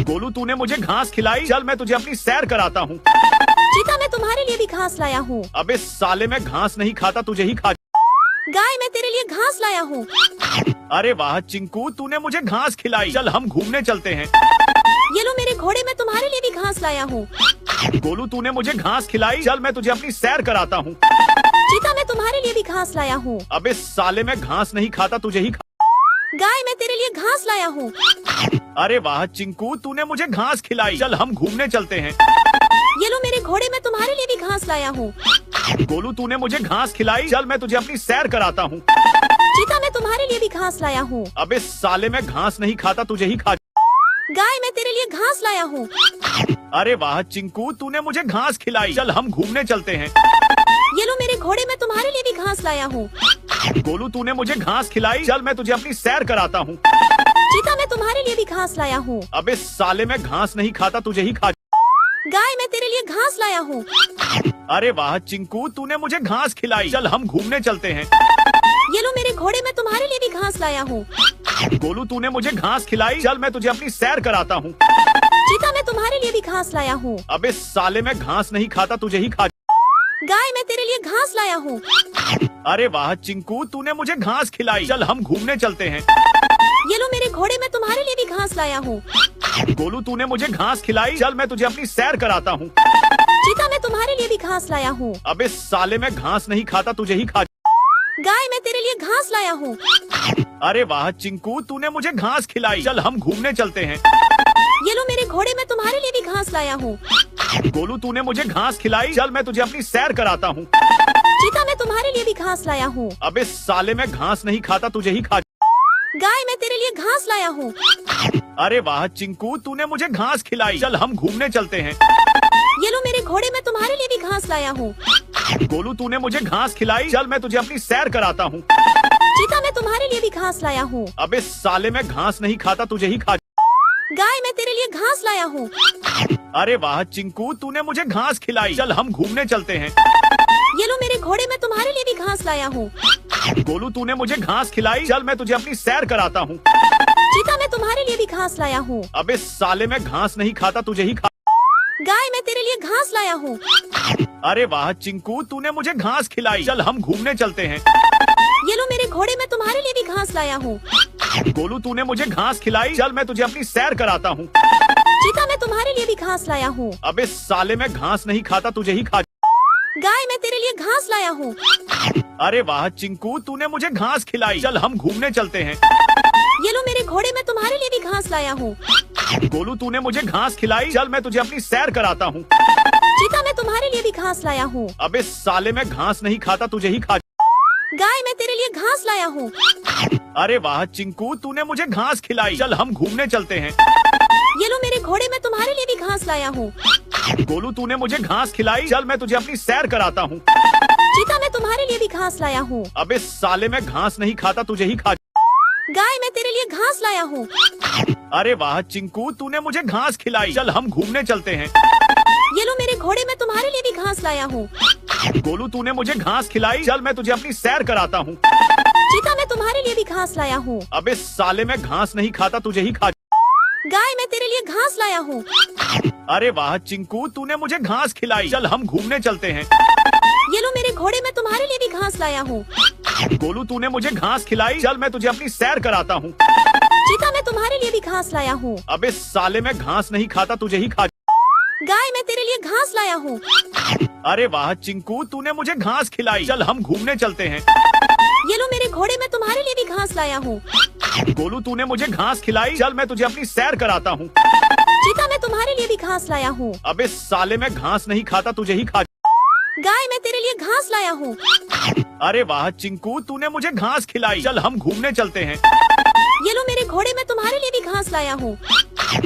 गोलू तूने मुझे घास खिलाई, चल मैं तुझे अपनी सैर कराता हूँ। चीता मैं तुम्हारे लिए भी घास लाया हूँ। अबे साले मैं घास नहीं खाता, तुझे ही खा। गाय मैं तेरे लिए घास लाया हूँ। अरे वाह चिंकू, तूने मुझे घास खिलाई, चल हम घूमने चलते हैं। ये लो मेरे घोड़े मैं तुम्हारे लिए भी घास लाया हूँ। गोलू तूने मुझे घास खिलाई, चल मैं तुझे अपनी सैर कराता हूँ। चीता मैं तुम्हारे लिए भी घास लाया हूँ। अबे साले मैं घास नहीं खाता, तुझे ही खा। गाय मैं तेरे लिए घास लाया हूँ। अरे वाह चिंकू, तूने मुझे घास खिलाई, चल हम घूमने चलते हैं। ये लो मेरे घोड़े मैं तुम्हारे लिए भी घास लाया हूँ। गोलू तूने मुझे घास खिलाई, चल मैं तुझे अपनी सैर कराता हूँ। चीता मैं तुम्हारे लिए भी घास लाया हूँ। अबे साले मैं घास नहीं खाता, तुझे ही खा। गाय मैं तेरे लिए घास लाया हूँ। अरे वाह चिंकू, तूने मुझे घास खिलाई, चल हम घूमने चलते हैं। ये लो मेरे घोड़े मैं तुम्हारे लिए भी घास लाया हूँ। गोलू तूने मुझे घास खिलाई, चल मैं तुझे अपनी सैर कराता हूँ। चीता मैं तुम्हारे लिए भी घास लाया हूँ। अबे साले मैं घास नहीं खाता, तुझे ही खा। गाय मैं तेरे लिए घास लाया हूँ। अरे वाह चिंकू, तूने मुझे घास खिलाई, चल हम घूमने चलते हैं। ये लो मेरे घोड़े मैं तुम्हारे लिए भी घास लाया हूँ। गोलू तूने मुझे घास खिलाई, चल मैं तुझे अपनी सैर कराता हूँ। चीता मैं तुम्हारे लिए भी घास लाया हूँ। अबे साले मैं घास नहीं खाता, तुझे ही खा। गाय मैं तेरे लिए घास लाया हूँ। अरे वाह चिंकू, तूने मुझे घास खिलाई, चल हम घूमने चलते हैं। ये लो मेरे घोड़े मैं तुम्हारे लिए भी घास लाया हूँ। गोलू तूने मुझे घास खिलाई, चल मैं तुझे अपनी सैर कराता हूँ। चीता मैं तुम्हारे लिए भी घास लाया हूँ। अबे साले मैं घास नहीं खाता, तुझे ही खा। गाय मैं तेरे लिए घास लाया हूँ। अरे वाह चिंकू, तूने मुझे घास खिलाई, चल हम घूमने चलते हैं। ये लो मेरे घोड़े मैं तुम्हारे लिए भी घास लाया हूँ। गोलू तूने मुझे घास खिलाई, चल मैं तुझे अपनी सैर कराता हूँ। चीता मैं तुम्हारे लिए भी घास लाया हूँ। अबे साले मैं घास नहीं खाता, तुझे ही खा। गाय मैं तेरे लिए घास लाया हूँ। अरे वाह चिंकू, तूने मुझे घास खिलाई, चल हम घूमने चलते हैं। ये लो मेरे घोड़े मैं तुम्हारे लिए भी घास लाया हूँ। गोलू तूने मुझे घास खिलाई, चल मैं तुझे अपनी सैर कराता हूँ। चीता मैं तुम्हारे लिए भी घास लाया हूँ। अबे साले मैं घास नहीं खाता, तुझे ही खा। गाय मैं तेरे लिए घास लाया हूँ। अरे वाह चिंकू, तूने मुझे घास खिलाई। चल हम घूमने चलते हैं। ये लो मेरे घोड़े, मैं तुम्हारे लिए भी घास लाया हूँ। गोलू, तूने मुझे घास खिलाई। चल मैं तुझे अपनी सैर कराता हूँ। चीता, मैं तुम्हारे लिए भी घास लाया हूँ। अबे साले, मैं घास नहीं खाता, तुझे ही खा। गाय, मैं तेरे लिए घास लाया हूँ। अरे वाह चिंकू, तूने मुझे घास खिलाई। चल हम घूमने चलते हैं। ये लो मेरे घोड़े, मैं तुम्हारे लिए भी घास लाया हूँ। गोलू, तूने मुझे घास खिलाई। चल मैं तुझे अपनी सैर कराता हूँ। चीता, मैं तुम्हारे लिए भी घास लाया हूँ। अबे साले, मैं घास नहीं खाता, तुझे ही खा। गाय, मैं तेरे लिए घास लाया हूँ। अरे वाह चिंकू, तूने मुझे घास खिलाई। चल हम घूमने चलते हैं। ये लो मेरे घोड़े, मैं तुम्हारे लिए भी घास लाया हूँ। गोलू, तूने मुझे घास खिलाई। चल मैं तुझे अपनी सैर कराता हूँ। चीता, मैं तुम्हारे लिए भी घास लाया हूँ। अबे साले, मैं घास नहीं खाता, तुझे ही खा। गाय, मैं तेरे लिए घास लाया हूँ। अरे वाह चिंकू, तूने मुझे घास खिलाई। चल हम घूमने चलते हैं। ये लो मेरे घोड़े, मैं तुम्हारे लिए भी घास लाया हूँ। गोलू, तूने मुझे घास खिलाई। चल मैं तुझे अपनी सैर कराता हूँ। चीता, मैं तुम्हारे लिए भी घास लाया हूँ। अबे साले, मैं घास नहीं खाता, तुझे ही खा। गाय, मैं तेरे लिए घास लाया हूँ। अरे वाह चिंकू, तूने मुझे घास खिलाई। चल हम घूमने चलते हैं। ये लो मेरे घोड़े, मैं तुम्हारे लिए भी घास लाया हूँ। गोलू, तूने मुझे घास खिलाई। चल मैं तुझे अपनी सैर कराता हूँ। चीता, मैं तुम्हारे लिए भी घास लाया हूँ। अबे साले, मैं घास नहीं खाता, तुझे ही खा। गाय, मैं तेरे लिए घास लाया हूँ। अरे वाह चिंकू, तूने मुझे घास खिलाई। चल हम घूमने चलते हैं। ये लो मेरे घोड़े, मैं तुम्हारे लिए भी घास लाया हूँ। गोलू, तूने मुझे घास खिलाई। चल मैं तुझे अपनी सैर कराता हूँ। चीता, मैं तुम्हारे लिए भी घास लाया हूँ। अबे साले, मैं घास नहीं खाता, तुझे ही खा। गाय, मैं तेरे लिए घास लाया हूँ। अरे वाह चिंकू, तूने मुझे घास खिलाई। चल हम घूमने चलते हैं। ये लो मेरे घोड़े, मैं तुम्हारे लिए भी घास लाया हूँ। गोलू, तूने मुझे घास खिलाई। चल मैं तुझे अपनी सैर कराता हूँ। चीता, मैं तुम्हारे लिए भी घास लाया हूँ। अबे साले, मैं घास नहीं खाता, तुझे ही खा। गाय, मैं तेरे लिए घास लाया हूँ। अरे वाह चिंकू, तूने मुझे घास खिलाई। चल हम घूमने चलते हैं। ये लो मेरे घोड़े, मैं तुम्हारे लिए भी घास लाया हूँ।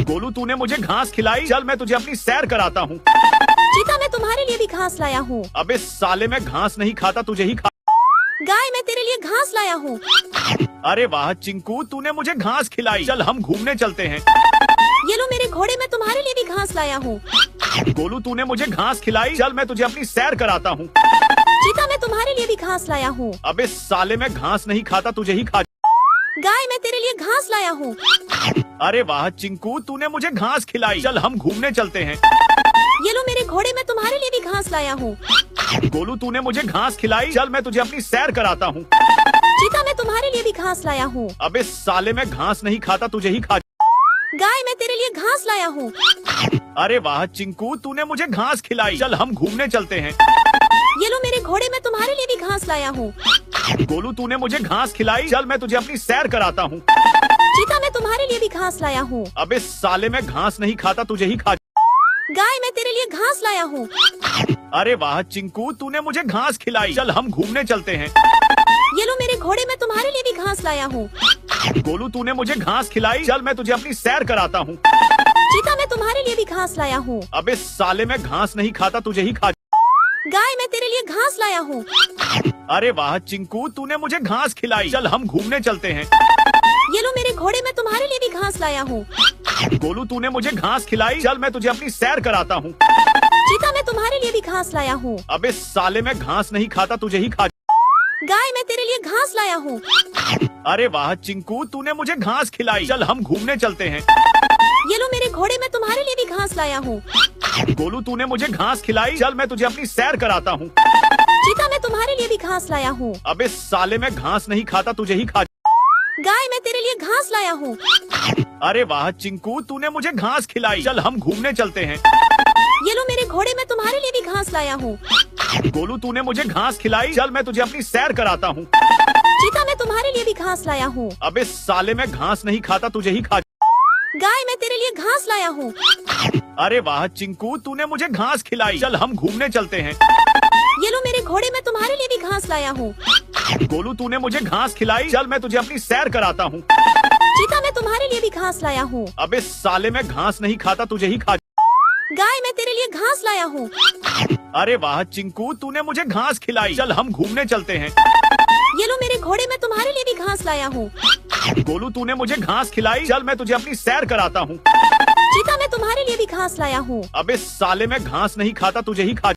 गोलू, तूने मुझे घास खिलाई। चल मैं तुझे अपनी सैर कराता हूँ। चीता, मैं तुम्हारे लिए भी घास लाया हूँ। अबे साले, मैं घास नहीं खाता, तुझे ही खा। गाय, मैं तेरे लिए घास लाया हूँ। अरे वाह चिंकू, तूने मुझे घास खिलाई। चल हम घूमने चलते हैं। ये लो मेरे घोड़े, मैं तुम्हारे लिए भी घास लाया हूँ। गोलू, तूने मुझे घास खिलाई। चल मैं तुझे अपनी सैर कराता हूँ। चीता, मैं तुम्हारे लिए भी घास लाया हूँ। अबे साले, मैं घास नहीं खाता, तुझे ही खा। गाय, मैं तेरे लिए घास लाया हूँ। अरे वाह चिंकू, तूने मुझे घास खिलाई। चल हम घूमने चलते हैं। ये लो मेरे घोड़े, मैं तुम्हारे लिए भी घास लाया हूँ। गोलू, तूने मुझे घास खिलाई। चल मैं तुझे अपनी सैर कराता हूँ। चीता, मैं तुम्हारे लिए भी घास लाया हूँ। अबे साले, मैं घास नहीं खाता, तुझे ही खा। गाय, मैं तेरे लिए घास लाया हूँ। अरे वाह चिंकू, तूने मुझे घास खिलाई। चल हम घूमने चलते हैं। ये लो मेरे घोड़े, मैं तुम्हारे लिए भी घास लाया हूँ। गोलू, तूने मुझे घास खिलाई। चल मैं तुझे अपनी सैर कराता हूँ। चीता, मैं तुम्हारे लिए भी घास लाया हूँ। अबे साले, मैं घास नहीं खाता, तुझे ही खा। गाय, मैं तेरे लिए घास लाया हूँ। अरे वाह चिंकू, तूने मुझे घास खिलाई। चल हम घूमने चलते हैं। ये लो मेरे घोड़े, मैं तुम्हारे लिए भी घास लाया हूँ। गोलू, तूने मुझे घास खिलाई। चल मैं तुझे अपनी सैर कराता हूँ। चीता, मैं तुम्हारे लिए भी घास लाया हूँ। अबे साले, मैं घास नहीं खाता, तुझे ही खा। गाय, मैं तेरे लिए घास लाया हूँ। अरे वाह चिंकू, तूने मुझे घास खिलाई। चल हम घूमने चलते हैं। ये लो मेरे घोड़े, मैं तुम्हारे लिए भी घास लाया हूँ। गोलू, तूने मुझे घास खिलाई। चल मैं तुझे अपनी सैर कराता हूँ। चीता, मैं तुम्हारे लिए भी घास लाया हूँ। अबे साले, मैं घास नहीं खाता, तुझे ही खा। गाय, मैं तेरे लिए घास लाया हूँ। अरे वाह चिंकू, तूने मुझे घास खिलाई। चल हम घूमने चलते हैं। ये लो मेरे घोड़े, मैं तुम्हारे लिए भी घास लाया हूँ। गोलू, तूने मुझे घास खिलाई। चल मैं तुझे अपनी सैर कराता हूँ। चीता, मैं तुम्हारे लिए भी घास लाया हूँ। अबे साले, मैं घास नहीं खाता, तुझे ही खा। गाय, मैं तेरे लिए घास लाया हूँ। अरे वाह चिंकू, तूने मुझे घास खिलाई। चल हम घूमने चलते हैं। ये लो मेरे घोड़े, मैं तुम्हारे लिए भी घास लाया हूँ। गोलू, तूने मुझे घास खिलाई। चल मैं तुझे अपनी सैर कराता हूँ। चीता, मैं तुम्हारे लिए भी घास लाया हूँ। अबे साले, मैं घास नहीं खाता, तुझे ही खा। गाय, मैं तेरे लिए घास लाया हूँ। अरे वाह चिंकू, तूने मुझे घास खिलाई। चल हम घूमने चलते हैं। ये लो मेरे घोड़े, मैं तुम्हारे लिए भी घास लाया हूँ। गोलू, तूने मुझे घास खिलाई। चल मैं तुझे अपनी सैर कराता हूँ। चीता, मैं तुम्हारे लिए भी घास लाया हूँ। अबे साले, मैं घास नहीं खाता, तुझे ही खा। गाय, मैं तेरे लिए घास लाया हूँ। अरे वाह चिंकू, तूने मुझे घास खिलाई। चल हम घूमने चलते हैं। ये लो मेरे घोड़े, मैं तुम्हारे लिए भी घास लाया हूँ। गोलू, तूने मुझे घास खिलाई। चल मैं तुझे अपनी सैर कराता हूँ। चीता मैं तुम्हारे लिए भी घास लाया हूँ। अबे साले मैं घास नहीं खाता, तुझे ही खा।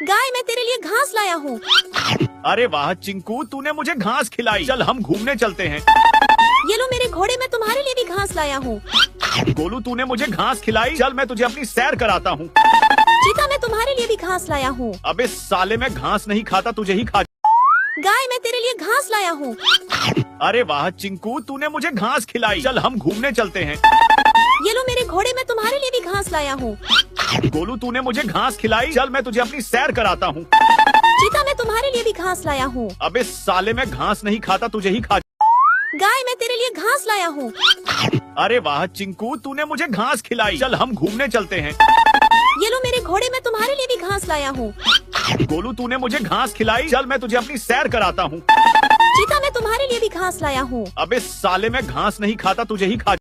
गाय मैं तेरे लिए घास लाया हूँ। अरे वाह चिंकू, तूने मुझे घास खिलाई। चल हम घूमने चलते हैं। ये लो मेरे घोड़े, मैं तुम्हारे लिए भी घास लाया हूँ। गोलू तूने मुझे घास खिलाई, चल मैं तुझे अपनी सैर कराता हूँ। चीता मैं तुम्हारे लिए भी घास लाया हूँ। अबे साले मैं घास नहीं खाता, तुझे ही खा। गाय मैं तेरे लिए घास लाया हूँ। अरे वाह चिंकू, तूने मुझे घास खिलाई। चल हम घूमने चलते हैं। ये लो मेरे घोड़े, मैं तुम्हारे लिए भी घास लाया हूँ। गोलू तूने मुझे घास खिलाई, चल मैं तुझे अपनी सैर कराता हूँ। चीता मैं तुम्हारे लिए भी घास लाया हूँ। अबे साले मैं घास नहीं खाता, तुझे ही खा। गाय मैं तेरे लिए घास लाया हूँ। अरे वाह चिंकू, तूने मुझे घास खिलाई। चल हम घूमने चलते हैं। ये लो मेरे घोड़े, मैं तुम्हारे लिए भी घास लाया हूँ। गोलू तूने मुझे घास खिलाई, चल मैं तुझे अपनी सैर कराता हूँ। चीता मैं तुम्हारे लिए भी घास लाया हूँ। अबे साले मैं घास नहीं खाता, तुझे ही खा।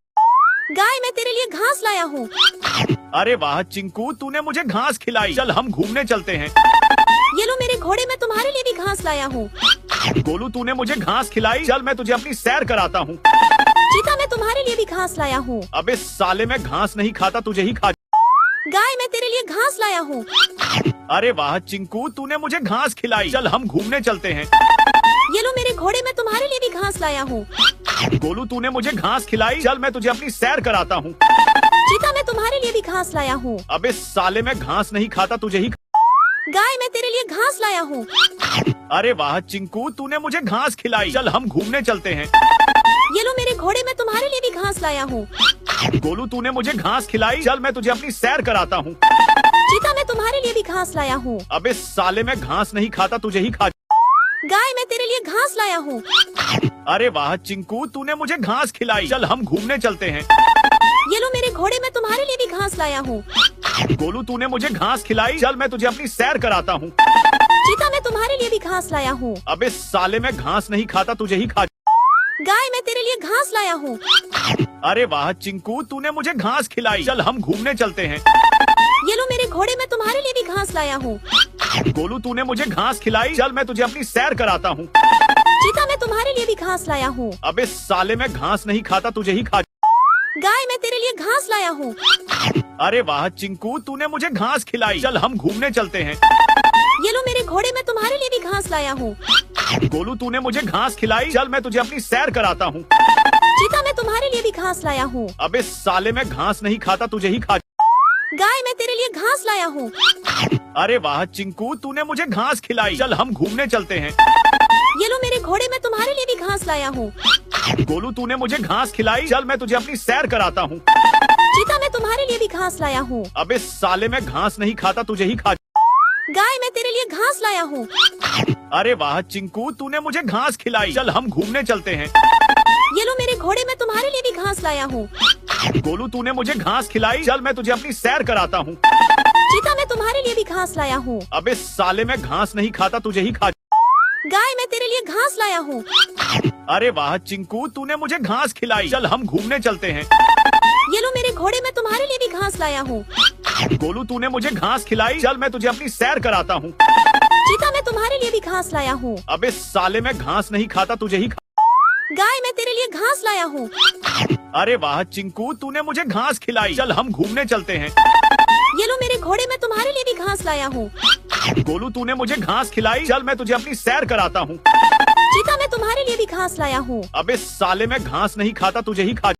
गाय मैं तेरे लिए घास लाया हूँ। अरे वाह चिंकू, तूने मुझे घास खिलाई। चल हम घूमने चलते हैं। ये लो मेरे घोड़े, मैं तुम्हारे लिए भी घास लाया हूँ। गोलू तूने मुझे घास खिलाई, चल मैं तुझे अपनी सैर कराता हूँ। चीता मैं तुम्हारे लिए भी घास लाया हूँ। अबे साले मैं घास नहीं खाता, तुझे ही खा। गाय मैं तेरे लिए घास लाया हूँ। अरे वाह चिंकू, तूने मुझे घास खिलाई। चल हम घूमने चलते हैं। ये लो मेरे घोड़े, मैं तुम्हारे लिए भी घास लाया हूँ। गोलू तूने मुझे घास खिलाई, चल मैं तुझे अपनी सैर कराता हूँ। चीता मैं तुम्हारे लिए भी घास लाया हूँ। अबे साले मैं घास नहीं खाता, तुझे ही। गाय मैं तेरे लिए घास लाया हूँ। अरे वाह चिंकू, तूने मुझे घास खिलाई। चल हम घूमने चलते हैं। ये लो मेरे घोड़े, मैं तुम्हारे लिए भी घास लाया हूँ। गोलू तूने मुझे घास खिलाई, चल मैं तुझे अपनी सैर कराता हूँ। चीता मैं तुम्हारे लिए भी घास लाया हूँ। अबे साले मैं घास नहीं खाता, तुझे ही खा। गाय मैं तेरे लिए घास लाया हूँ। अरे वाह चिंकू, तूने मुझे घास खिलाई। चल हम घूमने चलते हैं। ये लो मेरे घोड़े, मैं तुम्हारे लिए भी घास लाया हूँ। गोलू तूने मुझे घास खिलाई, चल मैं तुझे अपनी सैर कराता हूँ। चीता मैं तुम्हारे लिए भी घास लाया हूँ। अबे साले मैं घास नहीं खाता, तुझे ही खा। गाय मैं तेरे लिए घास लाया हूँ। अरे वाह चिंकू, तूने मुझे घास खिलाई। चल हम घूमने चलते हैं। ये लो मेरे घोड़े, मैं तुम्हारे लिए भी घास लाया हूँ। गोलू तूने मुझे घास खिलाई, चल मैं तुझे अपनी सैर कराता हूँ। चीता मैं तुम्हारे लिए भी घास लाया हूँ। अबे साले मैं घास नहीं खाता, तुझे ही खा। गाय मैं तेरे लिए घास लाया हूँ। अरे वाह चिंकू, तूने मुझे घास खिलाई। चल हम घूमने चलते हैं। ये लो मेरे घोड़े, मैं तुम्हारे लिए भी घास लाया हूँ। गोलू तूने मुझे घास खिलाई, चल मैं तुझे अपनी सैर कराता हूँ। चीता मैं तुम्हारे लिए भी घास लाया हूँ। अबे साले मैं घास नहीं खाता, तुझे ही खा। गाय मैं तेरे लिए घास लाया हूँ। अरे वाह चिंकू, तूने मुझे घास खिलाई। चल हम घूमने चलते हैं। ये लो मेरे घोड़े, मैं तुम्हारे लिए भी घास लाया हूँ। गोलू तूने मुझे घास खिलाई, चल मैं तुझे अपनी सैर कराता हूँ। चीता मैं तुम्हारे लिए भी घास लाया हूँ। अबे साले मैं घास नहीं खाता, तुझे ही खा। गाय मैं तेरे लिए घास लाया हूँ। अरे वाह चिंकू, तूने मुझे घास खिलाई। चल हम घूमने चलते हैं। ये लो मेरे घोड़े, मैं तुम्हारे लिए भी घास लाया हूँ। गोलू तूने मुझे घास खिलाई, चल मैं तुझे अपनी सैर कराता हूँ। चीता मैं तुम्हारे लिए भी घास लाया हूँ। अबे साले मैं घास नहीं खाता, तुझे ही खा। गाय मैं तेरे लिए घास लाया हूँ। अरे वाह चिंकू, तूने मुझे घास खिलाई। चल हम घूमने चलते हैं। ये लो मेरे घोड़े, मैं तुम्हारे लिए भी घास लाया हूँ। गोलू तूने मुझे घास खिलाई, चल मैं तुझे अपनी सैर कराता हूँ। चीता मैं तुम्हारे लिए भी घास लाया हूँ। अबे साले मैं घास नहीं खाता, तुझे ही खा। गाय मैं तेरे लिए घास लाया हूँ। अरे वाह चिंकू, तूने मुझे घास खिलाई। चल हम घूमने चलते हैं। ये लो मेरे घोड़े, मैं तुम्हारे लिए भी घास लाया हूँ। गोलू तूने मुझे घास खिलाई, चल मैं तुझे अपनी सैर कराता हूँ। चीता मैं तुम्हारे लिए भी घास लाया हूँ। अबे साले मैं घास नहीं खाता, तुझे ही खा।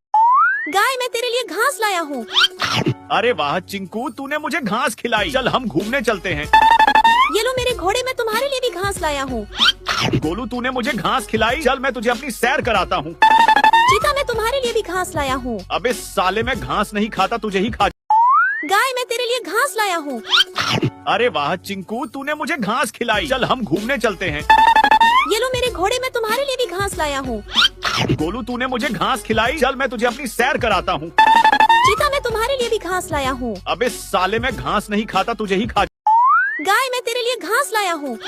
गाय मैं तेरे लिए घास लाया हूँ। अरे वाह चिंकू, तूने मुझे घास खिलाई। चल हम घूमने चलते हैं। ये लो मेरे घोड़े, मैं तुम्हारे लिए भी घास लाया हूँ। गोलू तूने मुझे घास खिलाई, चल मैं तुझे अपनी सैर कराता हूँ। चीता मैं तुम्हारे लिए भी घास लाया हूँ। अबे साले मैं घास नहीं खाता, तुझे ही खा। गाय मैं तेरे लिए घास लाया हूँ। अरे वाह चिंकू, तूने मुझे घास खिलाई। चल हम घूमने चलते हैं। ये लो मेरे घोड़े, मैं तुम्हारे लिए भी घास लाया हूँ। गोलू तूने मुझे घास खिलाई, चल मैं तुझे अपनी सैर कराता हूँ। चीता मैं तुम्हारे लिए भी घास लाया हूँ। अबे साले मैं घास नहीं खाता, तुझे ही खा। गाय मैं तेरे लिए घास लाया हूँ।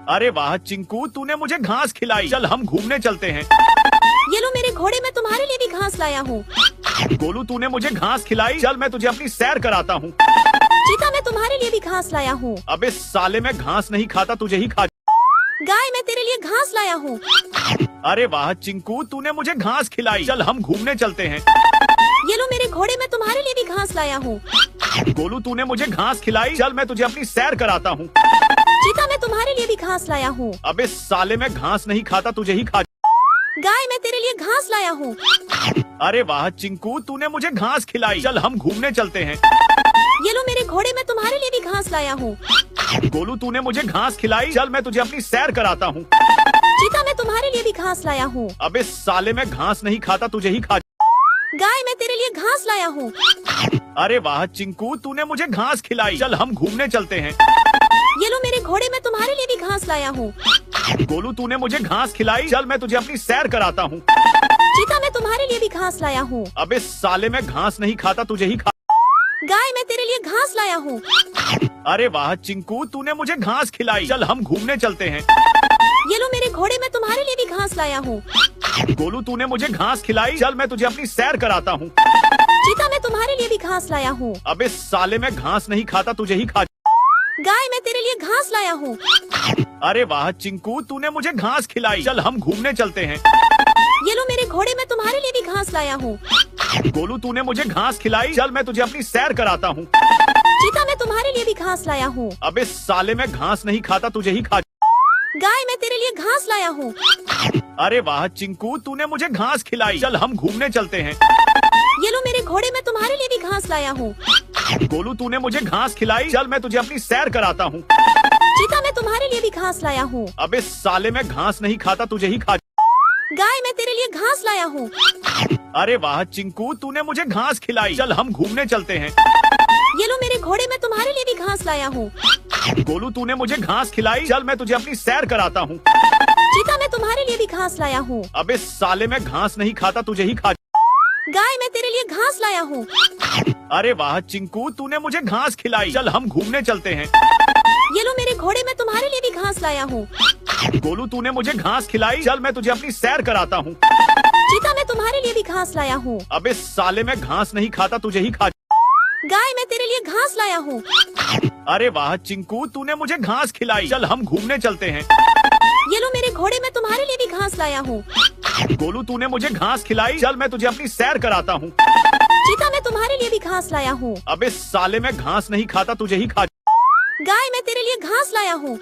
अरे वाह चिंकू, तूने मुझे घास खिलाई। चल हम घूमने चलते हैं। ये लो मेरे घोड़े, मैं तुम्हारे लिए भी घास लाया हूँ। गोलू तूने मुझे घास खिलाई, चल मैं तुझे अपनी सैर कराता हूँ। चीता मैं तुम्हारे लिए भी घास लाया हूँ। अबे साले मैं घास नहीं खाता, तुझे ही खा। गाय मैं तेरे लिए घास लाया हूँ। अरे वाह चिंकू, तूने मुझे घास खिलाई। चल हम घूमने चलते हैं। ये लो मेरे घोड़े, मैं तुम्हारे लिए भी घास लाया हूँ। गोलू तूने मुझे घास खिलाई, चल मैं तुझे अपनी सैर कराता हूँ। चीता, मैं तुम्हारे लिए भी घास लाया हूँ। अबे साले, मैं घास नहीं खाता, तुझे ही खा। गाय, मैं तेरे लिए घास लाया हूँ। अरे वाह चिंकू, तूने मुझे घास खिलाई, चल हम घूमने चलते हैं। ये लो मेरे घोड़े, मैं तुम्हारे लिए भी घास लाया हूँ। गोलू तूने मुझे घास खिलाई, चल मैं तुझे अपनी सैर कराता हूँ। चीता, मैं तुम्हारे लिए भी घास लाया हूँ। अबे साले, मैं घास नहीं खाता, तुझे ही खा। गाय, मैं तेरे लिए घास लाया हूँ। अरे वाह चिंकू, तूने मुझे घास खिलाई, चल हम घूमने चलते हैं। ये लो मेरे घोड़े, मैं तुम्हारे लिए भी घास लाया हूँ। गोलू तूने मुझे घास खिलाई, चल मैं तुझे अपनी सैर कराता हूँ। चीता, मैं तुम्हारे लिए भी घास लाया हूँ। अबे साले, मैं घास नहीं खाता, तुझे ही खा। गाय, मैं तेरे लिए घास लाया हूँ। अरे वाह चिंकू, तूने मुझे घास खिलाई, चल हम घूमने चलते हैं। ये लो मेरे घोड़े, मैं तुम्हारे लिए भी घास लाया हूँ। गोलू तूने मुझे घास खिलाई, चल मैं तुझे अपनी सैर कराता हूँ। चीता, मैं तुम्हारे लिए भी घास लाया हूँ। अबे साले, मैं घास नहीं खाता, तुझे ही खा। गाय, मैं तेरे लिए घास लाया हूँ। अरे वाह चिंकू, तूने मुझे घास खिलाई, चल हम घूमने चलते हैं। ये लो मेरे घोड़े, मैं तुम्हारे लिए भी घास लाया हूँ। गोलू तूने मुझे घास खिलाई, चल मैं तुझे अपनी सैर कराता हूँ। चीता, मैं तुम्हारे लिए भी घास लाया हूँ। अबे साले, मैं घास नहीं खाता, तुझे ही खा। गाय, मैं तेरे लिए घास लाया हूँ। अरे वाह चिंकू, तूने मुझे घास खिलाई, चल हम घूमने चलते हैं। ये लो मेरे घोड़े, मैं तुम्हारे लिए भी घास लाया हूँ। गोलू तूने मुझे घास खिलाई, चल मैं तुझे अपनी सैर कराता हूँ। चीता, मैं तुम्हारे लिए भी घास लाया हूँ। अबे साले, मैं घास नहीं खाता, तुझे ही खा। गाय, मैं तेरे लिए घास लाया हूँ। अरे वाह चिंकू, तूने मुझे घास खिलाई, चल हम घूमने चलते हैं। ये लो मेरे घोड़े, मैं तुम्हारे लिए भी घास लाया हूँ। गोलू तूने मुझे घास खिलाई, चल मैं तुझे अपनी सैर कराता हूँ। चीता, मैं तुम्हारे लिए भी घास लाया हूँ। अबे साले, मैं घास नहीं खाता, तुझे ही खा। गाय, मैं तेरे लिए घास लाया हूँ। अरे वाह चिंकू, तूने मुझे घास खिलाई, चल हम घूमने चलते हैं। ये लो मेरे घोड़े, मैं तुम्हारे लिए भी घास लाया हूँ। गोलू तूने मुझे घास खिलाई, चल मैं तुझे अपनी सैर कराता हूँ। चीता, मैं तुम्हारे लिए भी घास लाया हूँ। अबे साले, मैं घास नहीं खाता, तुझे ही खा। गाय, मैं तेरे लिए घास लाया हूँ। अरे वाह चिंकू, तूने मुझे घास खिलाई, चल हम घूमने चलते हैं। ये लो मेरे घोड़े, मैं तुम्हारे लिए भी घास लाया हूँ। गोलू तूने मुझे घास खिलाई, चल मैं तुझे अपनी सैर कराता हूँ। चीता, मैं तुम्हारे लिए भी घास लाया हूँ। अबे साले, मैं घास नहीं खाता, तुझे ही खा। गाय, मैं तेरे लिए घास लाया हूँ।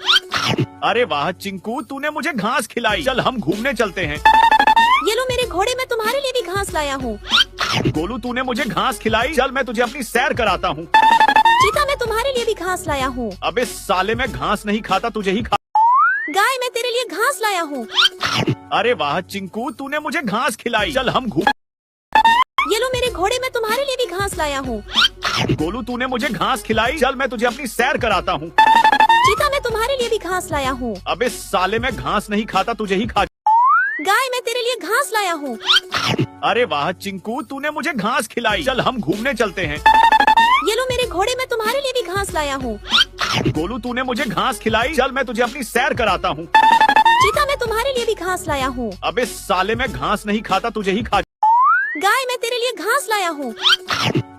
अरे वाह चिंकू, तूने मुझे घास खिलाई, चल हम घूमने चलते हैं। ये लो मेरे घोड़े, मैं तुम्हारे लिए भी घास लाया हूँ। गोलू तूने मुझे घास खिलाई, चल मैं तुझे अपनी सैर कराता हूँ। चीता, मैं तुम्हारे लिए भी घास लाया हूँ। अबे साले, मैं घास नहीं खाता, तुझे ही खा। गाय, मैं तेरे लिए घास लाया हूँ। अरे वाह चिंकू, तूने मुझे घास खिलाई, चल हम घूम। ये लो मेरे घोड़े, मैं तुम्हारे लिए भी घास लाया हूँ। गोलू तूने मुझे घास खिलाई, चल मैं तुझे अपनी सैर कराता हूँ। चीता, मैं तुम्हारे लिए भी घास लाया हूँ। अबे साले, मैं घास नहीं खाता, तुझे ही खा। गाय, मैं तेरे लिए घास लाया हूँ। अरे वाह चिंकू, तूने मुझे घास खिलाई, चल हम घूमने चलते हैं। ये लो मेरे घोड़े, मैं तुम्हारे लिए भी घास लाया हूँ। गोलू तूने मुझे घास खिलाई, चल मैं तुझे अपनी सैर कराता हूँ। चीता, मैं तुम्हारे लिए भी घास लाया हूँ। अबे साले, मैं घास नहीं खाता, तुझे ही खा। गाय, मैं तेरे लिए घास लाया हूँ।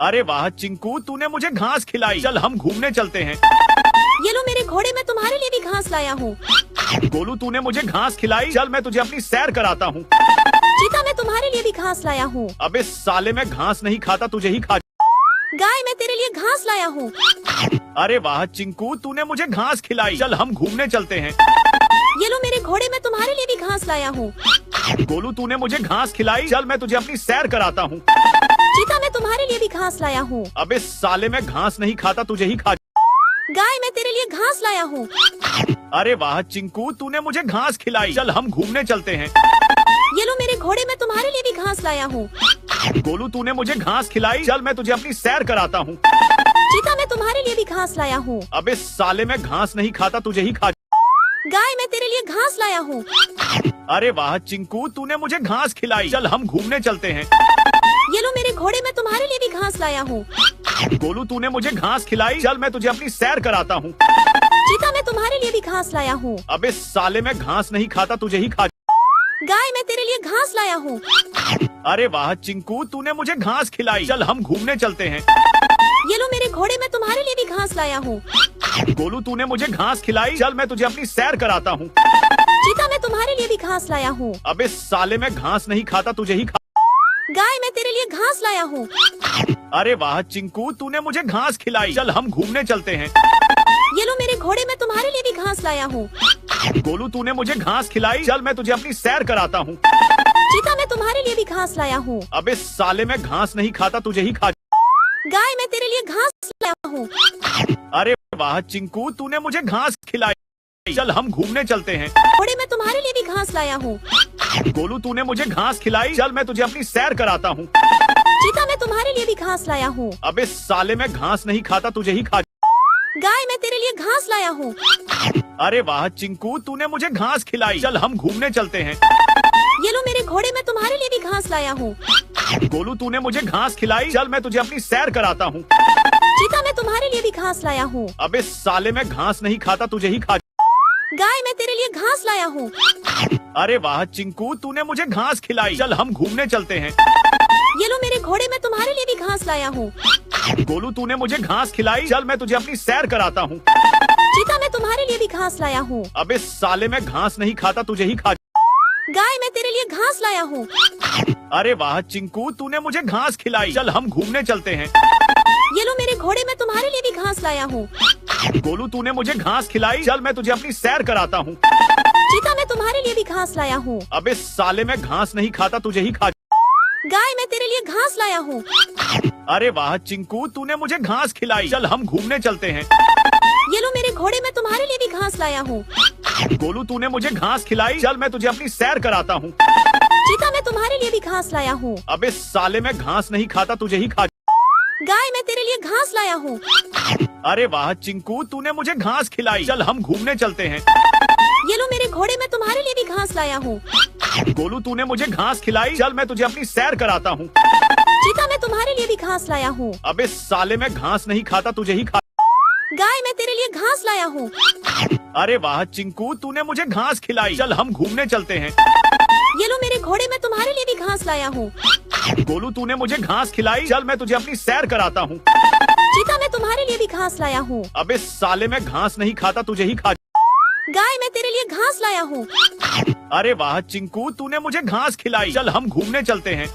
अरे वाह चिंकू, तूने मुझे घास खिलाई, चल हम घूमने चलते हैं। ये लो मेरे घोड़े, मैं तुम्हारे लिए भी घास लाया हूँ। गोलू तूने मुझे घास खिलाई, चल मैं तुझे अपनी सैर कराता हूँ। चीता, मैं तुम्हारे लिए भी घास लाया हूँ। अबे साले, मैं घास नहीं खाता, तुझे ही खा। गाय, मैं तेरे लिए घास लाया हूँ। अरे वाह चिंकू, तूने मुझे घास खिलाई, चल हम घूमने चलते हैं। ये लो मेरे घोड़े, मैं तुम्हारे लिए भी घास लाया हूँ। गोलू तूने मुझे घास खिलाई, चल मैं तुझे अपनी सैर कराता हूँ। चीता, मैं तुम्हारे लिए भी घास लाया हूँ। अबे साले, मैं घास नहीं खाता, तुझे ही खा। गाय, मैं तेरे लिए घास लाया हूँ। अरे वाह चिंकू, तूने मुझे घास खिलाई, चल हम घूमने चलते हैं। ये लो मेरे घोड़े, मैं तुम्हारे लिए भी घास लाया हूँ। गोलू तूने मुझे घास खिलाई, चल मैं तुझे अपनी सैर कराता हूँ। चीता, मैं तुम्हारे लिए भी घास लाया हूँ। अबे साले, मैं घास नहीं खाता, तुझे ही खा। गाय, मैं तेरे लिए घास लाया हूँ। अरे वाह चिंकू, तूने मुझे घास खिलाई, चल हम घूमने चलते हैं। ये लो मेरे घोड़े, मैं तुम्हारे लिए भी घास लाया हूँ। गोलू तूने मुझे घास खिलाई, चल मैं तुझे अपनी सैर कराता हूँ। चीता, मैं तुम्हारे लिए भी घास लाया हूँ। अबे साले, मैं घास नहीं खाता, तुझे ही खा। गाय, मैं तेरे लिए घास लाया हूँ। अरे वाह चिंकू, तूने मुझे घास खिलाई, चल हम घूमने चलते हैं। ये लो मेरे घोड़े, मैं तुम्हारे लिए भी घास लाया हूँ। गोलू तूने मुझे घास खिलाई, चल मैं तुझे अपनी सैर कराता हूँ। चीता, मैं तुम्हारे लिए भी घास लाया हूँ। अबे साले, मैं घास नहीं खाता, तुझे ही खा। गाय, मैं तेरे लिए घास लाया हूँ। अरे वाह चिंकू, तूने मुझे घास खिलाई। चल हम घूमने चलते हैं। ये लो मेरे घोड़े, मैं तुम्हारे लिए भी घास लाया हूँ। गोलू, तूने मुझे घास खिलाई। चल मैं तुझे अपनी सैर कराता हूँ। चीता, मैं तुम्हारे लिए भी घास लाया हूँ। अबे साले, मैं घास नहीं खाता, तुझे ही खा। गाय, मैं तेरे लिए घास लाया हूँ। अरे वाह चिंकू, तूने मुझे घास खिलाई। चल हम घूमने चलते हैं। घोड़े, मैं तुम्हारे लिए भी घास लाया हूँ। गोलू, तूने मुझे घास खिलाई। चल मैं तुझे अपनी सैर कराता हूँ। चीता, मैं तुम्हारे लिए भी घास लाया हूँ। अबे साले, मैं घास नहीं खाता, तुझे ही खा। गाय, मैं तेरे लिए घास लाया हूँ। अरे वाह चिंकू, तूने मुझे घास खिलाई। चल हम घूमने चलते हैं। ये लो मेरे घोड़े, मैं तुम्हारे लिए भी घास लाया हूँ। गोलू, तूने मुझे घास खिलाई। चल मैं तुझे अपनी सैर कराता हूँ। चीता, मैं तुम्हारे लिए भी घास लाया हूँ। अबे साले, मैं घास नहीं खाता, तुझे ही खा। गाय, मैं तेरे लिए घास लाया हूँ। अरे वाह चिंकू, तूने मुझे घास खिलाई। चल हम घूमने चलते हैं। ये लो मेरे घोड़े, मैं तुम्हारे लिए भी घास लाया हूँ। गोलू, तूने मुझे घास खिलाई। चल मैं तुझे अपनी सैर कराता हूँ। चीता, मैं तुम्हारे लिए भी घास लाया हूँ। अबे साले, मैं घास नहीं खाता, तुझे ही खा। गाय, मैं तेरे लिए घास लाया हूँ। अरे वाह चिंकू, तूने मुझे घास खिलाई। चल हम घूमने चलते हैं। ये लो मेरे घोड़े, मैं तुम्हारे लिए भी घास लाया हूँ। गोलू, तूने मुझे घास खिलाई। चल मैं तुझे अपनी सैर कराता हूँ। चीता, मैं तुम्हारे लिए भी घास लाया हूँ। अबे साले, मैं घास नहीं खाता, तुझे ही खा। गाय, मैं तेरे लिए घास लाया हूँ। अरे वाह चिंकू, तूने मुझे घास खिलाई। चल हम घूमने चलते हैं। ये लो मेरे घोड़े, मैं तुम्हारे लिए भी घास लाया हूँ। गोलू, तूने मुझे घास खिलाई। चल मैं तुझे अपनी सैर कराता हूँ। चीता, मैं तुम्हारे लिए भी घास लाया हूँ। अबे साले, मैं घास नहीं खाता, तुझे ही खा। गाय, मैं तेरे लिए घास लाया हूँ। अरे वाह चिंकू, तूने मुझे घास खिलाई। चल हम घूमने चलते हैं। ये लो मेरे घोड़े, मैं तुम्हारे लिए भी घास लाया हूँ। गोलू, तूने मुझे घास खिलाई। चल मैं तुझे अपनी सैर कराता हूँ। चीता, मैं तुम्हारे लिए भी घास लाया हूँ। अबे साले, मैं घास नहीं खाता, तुझे ही खा। गाय, मैं तेरे लिए घास लाया हूँ। अरे वाह चिंकू, तूने मुझे घास खिलाई। चल हम घूमने चलते हैं। ये लो मेरे घोड़े, मैं तुम्हारे लिए भी घास लाया हूँ। गोलू, तूने मुझे घास खिलाई। चल मैं तुझे अपनी सैर कराता हूँ। चीता, मैं तुम्हारे लिए भी घास लाया हूँ। अबे साले, मैं घास नहीं खाता, तुझे ही खा। गाय, मैं तेरे लिए घास लाया हूँ। अरे वाह चिंकू, तूने मुझे घास खिलाई। चल हम घूमने चलते हैं।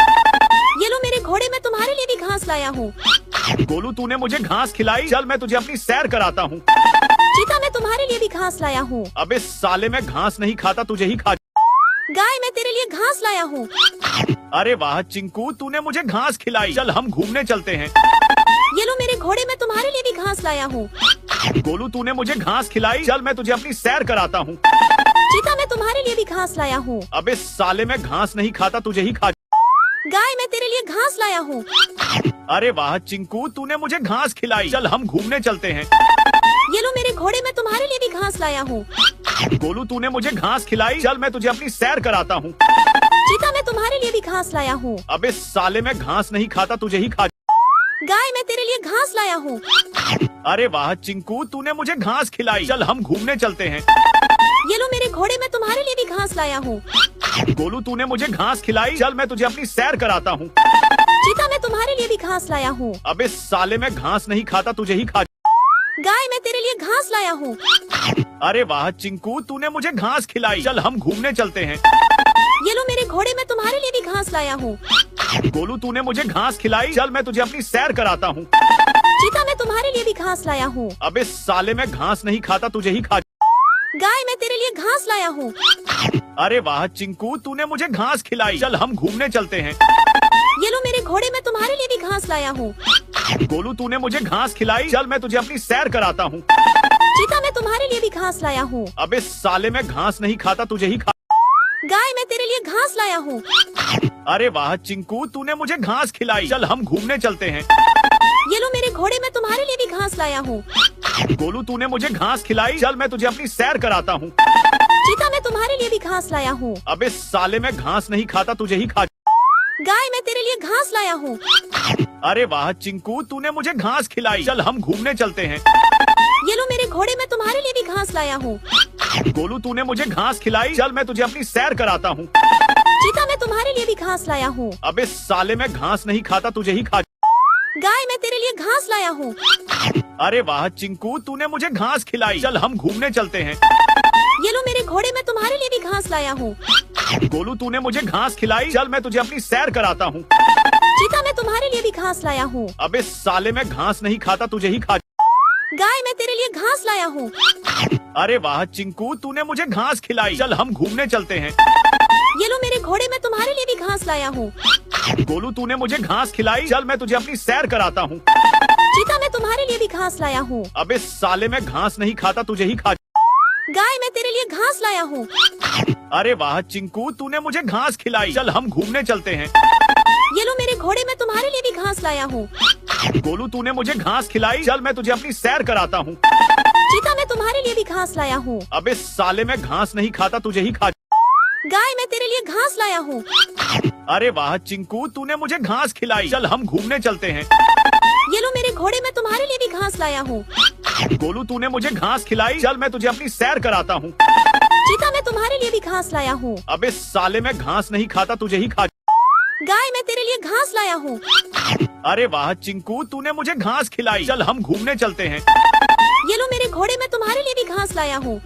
ये लो मेरे घोड़े, मैं तुम्हारे लिए भी घास लाया हूँ। गोलू, तूने मुझे घास खिलाई। चल मैं तुझे अपनी सैर कराता हूँ। चीता, मैं तुम्हारे लिए भी घास लाया हूँ। अबे साले, मैं घास नहीं खाता, तुझे ही खा। गाय, मैं तेरे लिए घास लाया हूँ। अरे वाह चिंकू, तूने मुझे घास खिलाई। चल हम घूमने चलते हैं। ये लो मेरे घोड़े, मैं तुम्हारे लिए भी घास लाया हूँ। गोलू, तूने मुझे घास खिलाई। चल मैं तुझे अपनी सैर कराता हूँ। चीता, मैं तुम्हारे लिए भी घास लाया हूँ। अबे साले, मैं घास नहीं खाता, तुझे ही खा। गाय, मैं तेरे लिए घास लाया हूँ। अरे वाह चिंकू, तूने मुझे घास खिलाई। चल हम घूमने चलते हैं। ये लो मेरे घोड़े, मैं तुम्हारे लिए भी घास लाया हूँ। गोलू, तूने मुझे घास खिलाई। चल मैं तुझे अपनी सैर कराता हूँ। चीता, मैं तुम्हारे लिए भी घास लाया हूँ। अबे साले, मैं घास नहीं खाता, तुझे ही खा। गाय, मैं तेरे लिए घास लाया हूँ। अरे वाह चिंकू, तूने मुझे घास खिलाई। चल हम घूमने चलते हैं। ये लो मेरे घोड़े, मैं तुम्हारे लिए भी घास लाया हूँ। गोलू, तूने मुझे घास खिलाई। चल मैं तुझे अपनी सैर कराता हूँ। चीता, मैं तुम्हारे लिए भी घास लाया हूँ। अबे साले, मैं घास नहीं खाता, तुझे ही खा। गाय, मैं तेरे लिए घास लाया हूँ। अरे वाह चिंकू, तूने मुझे घास खिलाई। चल हम घूमने चलते हैं। ये लो मेरे घोड़े, मैं तुम्हारे लिए भी घास लाया हूँ। गोलू, तूने मुझे घास खिलाई। चल मैं तुझे अपनी सैर कराता हूँ। चीता, मैं तुम्हारे लिए भी घास लाया हूँ। अबे साले, मैं घास नहीं खाता, तुझे ही खा। गाय, मैं तेरे लिए घास लाया हूँ। अरे वाह चिंकू, तूने मुझे घास खिलाई। चल हम घूमने चलते हैं। ये लो मेरे घोड़े, मैं तुम्हारे लिए भी घास लाया हूँ। गोलू, तूने मुझे घास खिलाई। चल मैं तुझे अपनी सैर कराता हूँ। चीता, मैं तुम्हारे लिए भी घास लाया हूँ। अबे साले, मैं घास नहीं खाता, तुझे ही खा। गाय, मैं तेरे लिए घास लाया हूँ। अरे वाह चिंकू, तूने मुझे घास खिलाई। चल हम घूमने चलते हैं। ये लो मेरे घोड़े, मैं तुम्हारे लिए भी घास लाया हूँ। गोलू, तूने मुझे घास खिलाई। चल मैं तुझे अपनी सैर कराता हूँ। चीता, मैं तुम्हारे लिए भी घास लाया हूँ। अबे साले, मैं घास नहीं खाता, तुझे ही खा। गाय, मैं तेरे लिए घास लाया हूँ। अरे वाह चिंकू, तूने मुझे घास खिलाई। चल हम घूमने चलते हैं। ये लो मेरे घोड़े, मैं तुम्हारे लिए भी घास लाया हूँ। गोलू, तूने मुझे घास खिलाई। चल मैं तुझे अपनी सैर कराता हूँ। चीता, मैं तुम्हारे लिए भी घास लाया हूँ। अबे साले, मैं घास नहीं खाता, तुझे ही खा। गाय, मैं तेरे लिए घास लाया हूँ। अरे वाह चिंकू, तूने मुझे घास खिलाई। चल हम घूमने चलते हैं। ये लो मेरे घोड़े, मैं तुम्हारे लिए भी घास लाया हूँ। गोलू, तूने मुझे घास खिलाई। चल मैं तुझे अपनी सैर कराता हूँ। चीता, मैं तुम्हारे लिए भी घास लाया हूँ। अबे साले, मैं घास नहीं खाता, तुझे ही खा। गाय, मैं तेरे लिए घास लाया हूँ। अरे वाह चिंकू, तूने मुझे घास खिलाई। चल हम घूमने चलते हैं। ये लो मेरे घोड़े, मैं तुम्हारे लिए भी घास लाया हूँ। गोलू, तूने मुझे घास खिलाई। चल मैं तुझे अपनी सैर कराता हूँ। चीता, मैं तुम्हारे लिए भी घास लाया हूँ। अबे साले, मैं घास नहीं खाता, तुझे ही खा। गाय, मैं तेरे लिए घास लाया हूँ। अरे वाह चिंकू, तूने मुझे घास खिलाई। चल हम घूमने चलते हैं। ये लो मेरे घोड़े, मैं तुम्हारे लिए भी घास लाया हूँ। गोलू, तूने मुझे घास खिलाई। चल मैं तुझे अपनी सैर कराता हूँ। चीता, मैं तुम्हारे लिए भी घास लाया हूँ। अबे साले, मैं घास नहीं खाता, तुझे ही खा। गाय, मैं तेरे लिए घास लाया हूँ। अरे वाह चिंकू, तूने मुझे घास खिलाई। चल हम घूमने चलते हैं। ये लो मेरे घोड़े, मैं तुम्हारे लिए भी घास लाया हूँ। गोलू, तूने मुझे घास खिलाई। चल मैं तुझे अपनी सैर कराता हूँ। चीता, मैं तुम्हारे लिए भी घास लाया हूँ। अबे साले, मैं घास नहीं खाता, तुझे ही खा। गाय, मैं तेरे लिए घास लाया हूँ। अरे वाह चिंकू, तूने मुझे घास खिलाई। चल हम घूमने चलते हैं। ये लो मेरे घोड़े, मैं तुम्हारे लिए भी घास लाया हूँ।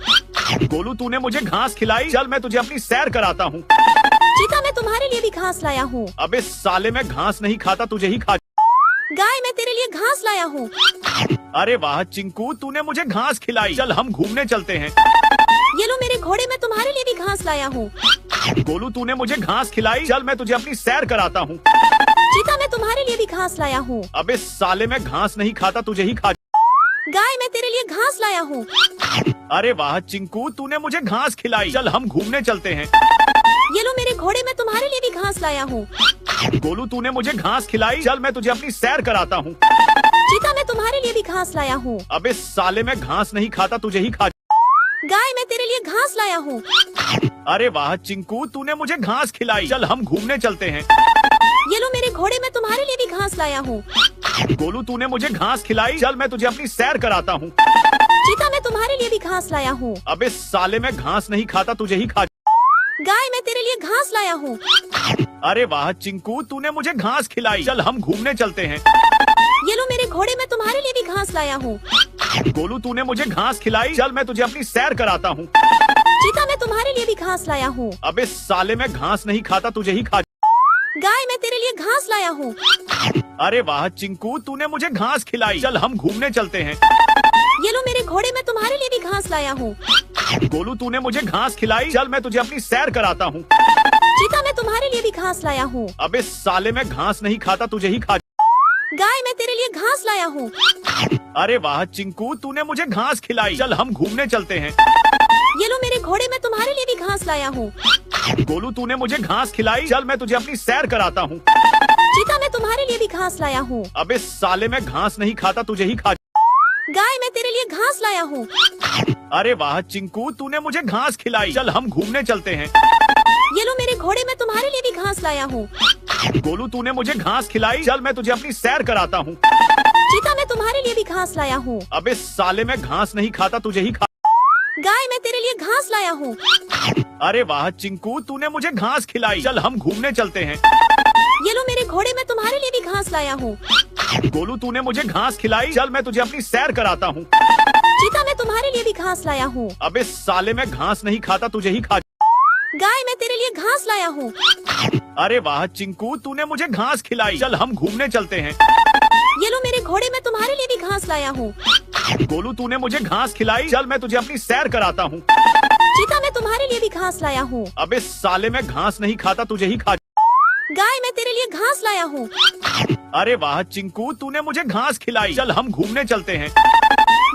गोलू, तूने मुझे घास खिलाई। चल मैं तुझे अपनी सैर कराता हूँ। चीता, मैं तुम्हारे लिए भी घास लाया हूँ। अबे साले, मैं घास नहीं खाता, तुझे ही खा। गाय, मैं तेरे लिए घास लाया हूँ। अरे वाह चिंकू, तूने मुझे घास खिलाई। चल हम घूमने चलते हैं। ये लो मेरे घोड़े, मैं तुम्हारे लिए भी घास लाया हूँ। गोलू, तूने मुझे घास खिलाई। चल मैं तुझे अपनी सैर कराता हूँ। चीता, मैं तुम्हारे लिए भी घास लाया हूँ। अबे साले, मैं घास नहीं खाता, तुझे ही खा। गाय, मैं तेरे लिए घास लाया हूँ। अरे वाह चिंकू, तूने मुझे घास खिलाई। चल हम घूमने चलते हैं। ये लो मेरे घोड़े, मैं तुम्हारे लिए भी घास लाया हूँ। गोलू, तूने मुझे घास खिलाई। चल मैं तुझे अपनी सैर कराता हूँ। चीता, मैं तुम्हारे लिए भी घास लाया हूँ। अबे साले, मैं घास नहीं खाता, तुझे ही खा। गाय, मैं तेरे लिए घास लाया हूँ। अरे वाह चिंकू, तूने मुझे घास खिलाई। चल हम घूमने चलते हैं। ये लो मेरे घोड़े, मैं तुम्हारे लिए भी घास लाया हूँ। गोलू, तूने मुझे घास खिलाई। चल मैं तुझे अपनी सैर कराता हूँ। चीता, मैं तुम्हारे लिए भी घास लाया हूँ। अबे साले, मैं घास नहीं खाता, तुझे ही खा। गाय, मैं तेरे लिए घास लाया हूँ। अरे वाह चिंकू, तूने मुझे घास खिलाई। चल हम घूमने चलते हैं। ये लो मेरे घोड़े, मैं तुम्हारे लिए भी घास लाया हूँ। गोलू, तूने मुझे घास खिलाई। चल मैं तुझे अपनी सैर कराता हूँ। चीता, मैं तुम्हारे लिए भी घास लाया हूँ। अबे साले, मैं घास नहीं खाता, तुझे ही खा। गाय, मैं तेरे लिए घास लाया हूँ। अरे वाह चिंकू, तूने मुझे घास खिलाई। चल हम घूमने चलते हैं। ये लो मेरे घोड़े, मैं तुम्हारे लिए भी घास लाया हूँ। गोलू, तूने मुझे घास खिलाई। चल मैं तुझे अपनी सैर कराता हूँ। चीता, मैं तुम्हारे लिए भी घास लाया हूँ। अबे साले, मैं घास नहीं खाता, तुझे ही खा। गाय, मैं तेरे लिए घास लाया हूँ। अरे वाह चिंकू, तूने मुझे घास खिलाई। चल हम घूमने चलते हैं। ये लो मेरे घोड़े, मैं तुम्हारे लिए भी घास लाया हूँ। गोलू, तूने मुझे घास खिलाई। चल मैं तुझे अपनी सैर कराता हूँ। चीता, मैं तुम्हारे लिए भी घास लाया हूँ। अबे साले, मैं घास नहीं खाता, तुझे ही खा। गाय, मैं तेरे लिए घास लाया हूँ। अरे वाह चिंकू, तूने मुझे घास खिलाई। चल हम घूमने चलते हैं। ये लो मेरे घोड़े, मैं तुम्हारे लिए भी घास लाया हूँ। गोलू, तूने मुझे घास खिलाई। चल मैं तुझे अपनी सैर कराता हूँ। चीता, मैं तुम्हारे लिए भी घास लाया हूँ। अबे साले, मैं घास नहीं खाता, तुझे ही खा। गाय, मैं तेरे लिए घास लाया हूँ। अरे वाह चिंकू, तूने मुझे घास खिलाई। चल हम घूमने चलते हैं। ये लो मेरे घोड़े, मैं तुम्हारे लिए भी घास लाया हूँ। गोलू, तूने मुझे घास खिलाई। चल मैं तुझे अपनी सैर कराता हूँ। चीता, मैं तुम्हारे लिए भी घास लाया हूँ। अबे साले, मैं घास नहीं खाता, तुझे ही खा। गाय, मैं तेरे लिए घास लाया हूँ। अरे वाह चिंकू, तूने मुझे घास खिलाई। चल हम घूमने चलते हैं। ये लो मेरे घोड़े, मैं तुम्हारे लिए भी घास लाया हूँ। गोलू, तूने मुझे घास खिलाई। चल मैं तुझे अपनी सैर कराता हूँ। चीता, मैं तुम्हारे लिए भी घास लाया हूँ। अबे साले, मैं घास नहीं खाता, तुझे ही खा। गाय, मैं तेरे लिए घास लाया हूँ। अरे वाह चिंकू, तूने मुझे घास खिलाई। चल हम घूमने चलते हैं।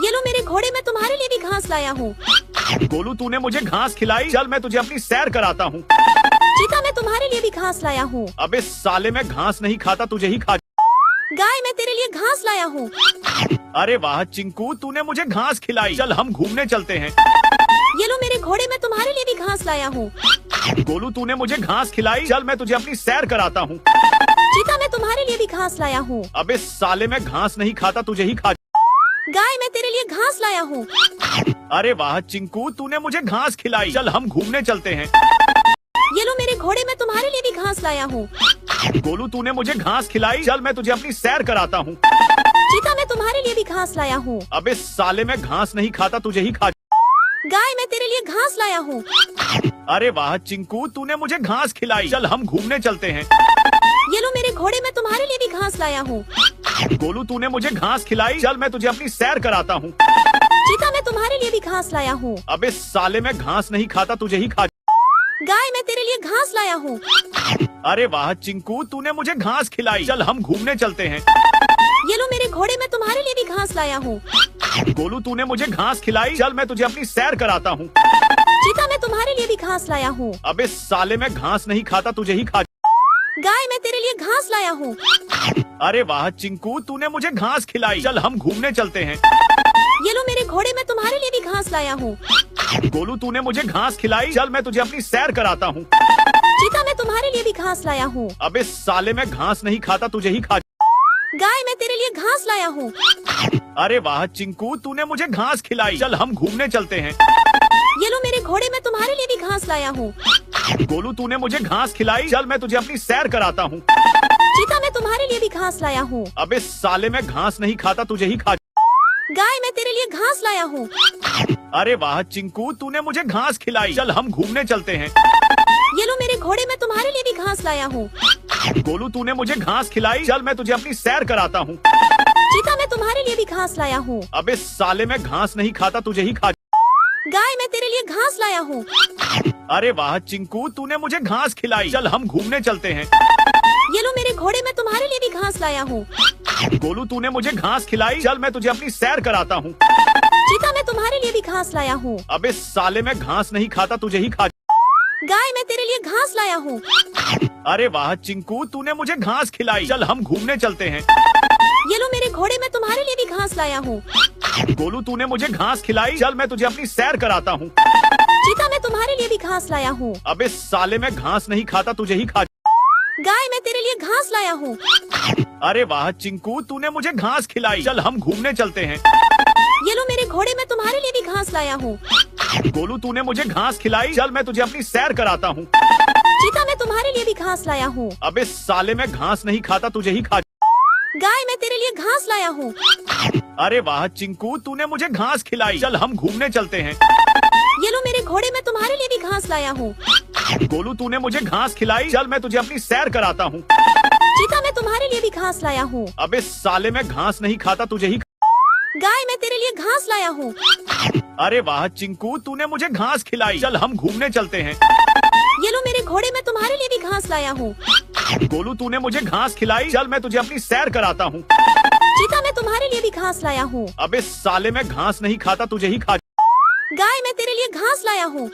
ये लो मेरे घोड़े, मैं तुम्हारे लिए भी घास लाया हूँ। गोलू, तूने मुझे घास खिलाई। चल मैं तुझे अपनी सैर कराता हूँ। चीता, मैं तुम्हारे लिए भी घास लाया हूँ। अबे साले, मैं घास नहीं खाता, तुझे ही खा। गाय, मैं तेरे लिए घास लाया हूँ। अरे वाह चिंकू, तूने मुझे घास खिलाई। चल हम घूमने चलते हैं। ये लो मेरे घोड़े, मैं तुम्हारे लिए भी घास लाया हूँ। गोलू, तूने मुझे घास खिलाई। चल मैं तुझे अपनी सैर कराता हूँ। चीता, मैं तुम्हारे लिए भी घास लाया हूँ। अबे साले, मैं घास नहीं खाता, तुझे ही खा। गाय, मैं तेरे लिए घास लाया हूँ। अरे वाह चिंकू, तूने मुझे घास खिलाई। चल हम घूमने चलते हैं। ये लो मेरे घोड़े, मैं तुम्हारे लिए भी घास लाया हूँ। गोलू, तूने मुझे घास खिलाई। चल मैं तुझे अपनी सैर कराता हूँ। चीता, मैं तुम्हारे लिए भी घास लाया हूँ। अबे साले, मैं घास नहीं खाता, तुझे ही खा। गाय, मैं तेरे लिए घास लाया हूँ। अरे वाह चिंकू, तूने मुझे घास खिलाई। चल हम घूमने चलते हैं। ये लो मेरे घोड़े, मैं तुम्हारे लिए भी घास लाया हूँ। गोलू तूने मुझे घास खिलाई, चल मैं तुझे अपनी सैर कराता हूँ। चीता, मैं तुम्हारे लिए भी घास लाया हूँ। अबे साले, मैं घास नहीं खाता, तुझे ही खा। गाय, मैं तेरे लिए घास लाया हूँ। अरे वाह चिंकू, तूने मुझे घास खिलाई, चल हम घूमने चलते हैं। ये लो मेरे घोड़े, मैं तुम्हारे लिए भी घास लाया हूँ। गोलू तूने मुझे घास खिलाई, चल मैं तुझे अपनी सैर कराता हूँ। चीता, मैं तुम्हारे लिए भी घास लाया हूँ। अबे साले, मैं घास नहीं खाता, तुझे ही खा। गाय, मैं तेरे लिए घास लाया हूँ। अरे वाह चिंकू, तूने मुझे घास खिलाई, चल हम घूमने चलते हैं। ये लो मेरे घोड़े, मैं तुम्हारे लिए भी घास लाया हूँ। गोलू तूने मुझे घास खिलाई, चल मैं तुझे अपनी सैर कराता हूँ। चीता, मैं तुम्हारे लिए भी घास लाया हूँ। अबे साले, मैं घास नहीं खाता, तुझे ही खा। गाय, मैं तेरे लिए घास लाया हूँ। अरे वाह चिंकू, तूने मुझे घास खिलाई, चल हम घूमने चलते हैं। ये लो मेरे घोड़े, मैं तुम्हारे लिए भी घास लाया हूँ। गोलू तूने मुझे घास खिलाई, चल मैं तुझे अपनी सैर कराता हूँ। चीता, मैं तुम्हारे लिए भी घास लाया हूँ। अबे साले, मैं घास नहीं खाता, तुझे ही खा। गाय, मैं तेरे लिए घास लाया हूँ। अरे वाह चिंकू, तूने मुझे घास खिलाई, चल हम घूमने चलते हैं। ये लो मेरे घोड़े, मैं तुम्हारे लिए भी घास लाया हूँ। गोलू तूने मुझे घास खिलाई, चल मैं तुझे अपनी सैर कराता हूँ। चीता, मैं तुम्हारे लिए भी घास लाया हूँ। अबे साले, मैं घास नहीं खाता, तुझे ही खा। गाय, मैं तेरे लिए घास लाया हूँ। अरे वाह चिंकू, तूने मुझे घास खिलाई, चल हम घूमने चलते हैं। ये लो मेरे घोड़े, मैं तुम्हारे लिए भी घास लाया हूँ। गोलू तूने मुझे घास खिलाई, चल मैं तुझे अपनी सैर कराता हूँ। चीता, मैं तुम्हारे लिए भी घास लाया हूँ। अबे साले, मैं घास नहीं खाता, तुझे ही खा। गाय, मैं तेरे लिए घास लाया हूँ। अरे वाह चिंकू, तूने मुझे घास खिलाई, चल हम घूमने चलते हैं। ये लो मेरे घोड़े, मैं तुम्हारे लिए भी घास लाया हूँ। गोलू तूने मुझे घास खिलाई, चल मैं तुझे अपनी सैर कराता हूँ। चीता, मैं तुम्हारे लिए भी घास लाया हूँ। अबे साले, मैं घास नहीं खाता, तुझे ही खा। गाय, मैं तेरे लिए घास लाया हूँ। अरे वाह चिंकू, तूने मुझे घास खिलाई, चल हम घूमने चलते हैं। ये लो मेरे घोड़े, मैं तुम्हारे लिए भी घास लाया हूँ। गोलू तूने मुझे घास खिलाई, चल मैं तुझे अपनी सैर कराता हूँ। चीता, मैं तुम्हारे लिए भी घास लाया हूँ। अबे साले, मैं घास नहीं खाता, तुझे ही खा। गाय, मैं तेरे लिए घास लाया हूँ। अरे वाह चिंकू, तूने मुझे घास खिलाई, चल हम घूमने चलते हैं। ये लो मेरे घोड़े, मैं तुम्हारे लिए भी घास लाया हूँ। गोलू तूने मुझे घास खिलाई, चल मैं तुझे अपनी सैर कराता हूँ। चीता, मैं तुम्हारे लिए भी घास लाया हूँ। अबे साले, मैं घास नहीं खाता, तुझे ही। गाय, मैं तेरे लिए घास लाया हूँ। अरे वाह चिंकू, तूने मुझे घास खिलाई, चल हम घूमने चलते हैं। ये लो मेरे घोड़े, मैं तुम्हारे लिए भी घास लाया हूँ। गोलू तूने मुझे घास खिलाई, चल मैं तुझे अपनी सैर कराता हूँ। चीता, मैं तुम्हारे लिए भी घास लाया हूँ। अबे साले, मैं घास नहीं खाता, तुझे ही खा। गाय, मैं तेरे लिए घास लाया हूँ।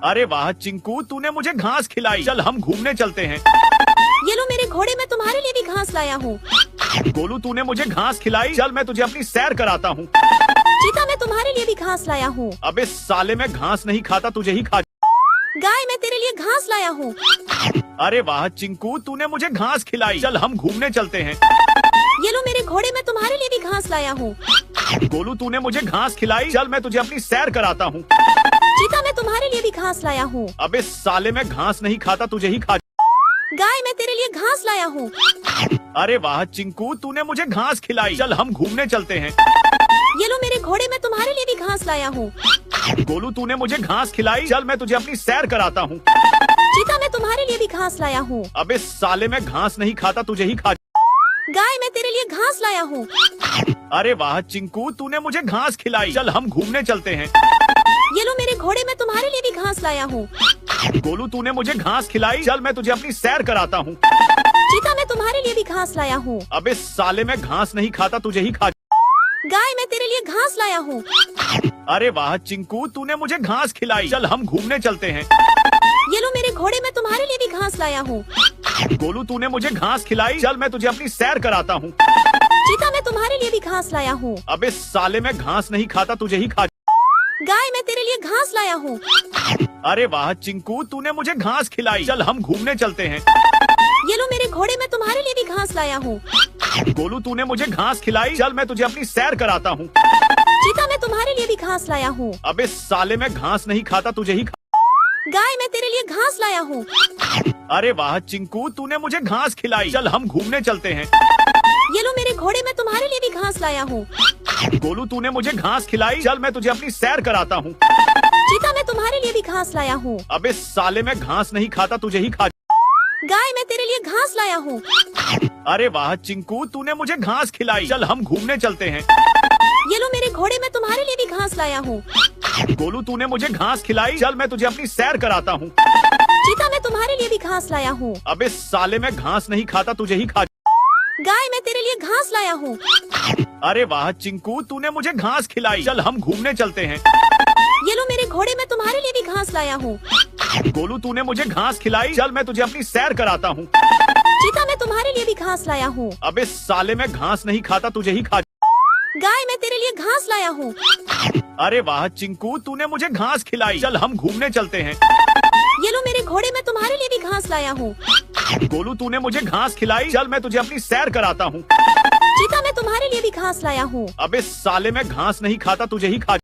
अरे वाह चिंकू, तूने मुझे घास खिलाई, चल हम घूमने चलते हैं। ये लो मेरे घोड़े, मैं तुम्हारे लिए भी घास लाया हूँ। गोलू तूने मुझे घास खिलाई, चल मैं तुझे अपनी सैर कराता हूँ। चीता, मैं तुम्हारे लिए भी घास लाया हूँ। अबे साले, मैं घास नहीं खाता, तुझे ही खा। गाय, मैं तेरे लिए घास लाया हूँ। अरे वाह चिंकू, तूने मुझे घास खिलाई, चल हम घूमने चलते हैं। ये लो मेरे घोड़े, मैं तुम्हारे लिए भी घास लाया हूँ। गोलू तूने मुझे घास खिलाई, चल मैं तुझे अपनी सैर कराता हूँ। चीता, मैं तुम्हारे लिए भी घास लाया हूँ। अबे साले, मैं घास नहीं खाता, तुझे ही खा। गाय, मैं तेरे लिए घास लाया हूँ। अरे वाह चिंकू, तूने मुझे घास खिलाई, चल हम घूमने चलते हैं। ये लो मेरे घोड़े, मैं तुम्हारे लिए भी घास लाया हूँ। गोलू तूने मुझे घास खिलाई, चल मैं तुझे अपनी सैर कराता हूँ। चीता, मैं तुम्हारे लिए भी घास लाया हूँ। अबे साले, मैं घास नहीं खाता, तुझे ही खा। गाय, मैं तेरे लिए घास लाया हूँ। अरे वाह चिंकू, तूने मुझे घास खिलाई, चल हम घूमने चलते हैं। ये लो मेरे घोड़े, मैं तुम्हारे लिए भी घास लाया हूँ। गोलू तूने मुझे घास खिलाई, चल मैं तुझे अपनी सैर कराता हूँ। चीता, मैं तुम्हारे लिए भी घास लाया हूँ। अबे साले, मैं घास नहीं खाता, तुझे ही खा। गाय, मैं तेरे लिए घास लाया हूँ। अरे वाह चिंकू, तूने मुझे घास खिलाई, चल हम घूमने चलते हैं। ये लो मेरे घोड़े, मैं तुम्हारे लिए भी घास लाया हूँ। गोलू तूने मुझे घास खिलाई, चल मैं तुझे अपनी सैर कराता हूँ। चीता, मैं तुम्हारे लिए भी घास लाया हूँ। अबे साले, मैं घास नहीं खाता, तुझे ही खा। गाय, मैं तेरे लिए घास लाया हूँ। अरे वाह चिंकू, तूने मुझे घास खिलाई, चल हम घूमने चलते हैं। ये लो मेरे घोड़े, मैं तुम्हारे लिए भी घास लाया हूँ। गोलू तूने मुझे घास खिलाई, चल मैं तुझे अपनी सैर कराता हूँ। चीता, मैं तुम्हारे लिए भी घास लाया हूँ। अबे साले, मैं घास नहीं खाता, तुझे ही खा। गाय, मैं तेरे लिए घास लाया हूँ। अरे वाह चिंकू, तूने मुझे घास खिलाई, चल हम घूमने चलते हैं। ये लो मेरे घोड़े, मैं तुम्हारे लिए भी घास लाया हूँ। गोलू तूने मुझे घास खिलाई, चल मैं तुझे अपनी सैर कराता हूँ। चीता, मैं तुम्हारे लिए भी घास लाया हूँ। अबे साले, मैं घास नहीं खाता, तुझे ही खा। गाय, मैं तेरे लिए घास लाया लाया हूँ। अरे वाह चिंकू, तूने मुझे घास खिलाई। चल हम घूमने चलते हैं। ये लो मेरे घोड़े, मैं तुम्हारे लिए भी घास लाया हूँ। गोलू, तूने मुझे घास खिलाई। चल मैं तुझे अपनी सैर कराता हूँ। चीता, मैं तुम्हारे लिए भी घास लाया हूँ। अबे साले, मैं घास नहीं खाता, तुझे ही खा। गाय, मैं तेरे लिए घास लाया हूँ। अरे वाह चिंकू, तूने मुझे घास खिलाई। चल हम घूमने चलते हैं। ये लो मेरे घोड़े, मैं तुम्हारे लिए भी घास लाया हूँ। गोलू, तूने मुझे घास खिलाई। चल मैं तुझे अपनी सैर कराता हूँ। चीता, मैं तुम्हारे लिए भी घास लाया हूँ। अबे साले, मैं घास नहीं खाता, तुझे ही खा। गाय, मैं तेरे लिए घास लाया हूँ। अरे वाह चिंकू, तूने मुझे घास खिलाई। चल हम घूमने चलते हैं। ये लो मेरे घोड़े, मैं तुम्हारे लिए भी घास लाया हूँ। गोलू, तूने मुझे घास खिलाई। चल मैं तुझे अपनी सैर कराता हूँ। चीता, मैं तुम्हारे लिए भी घास लाया हूँ। अबे साले, मैं घास नहीं खाता, तुझे ही खा।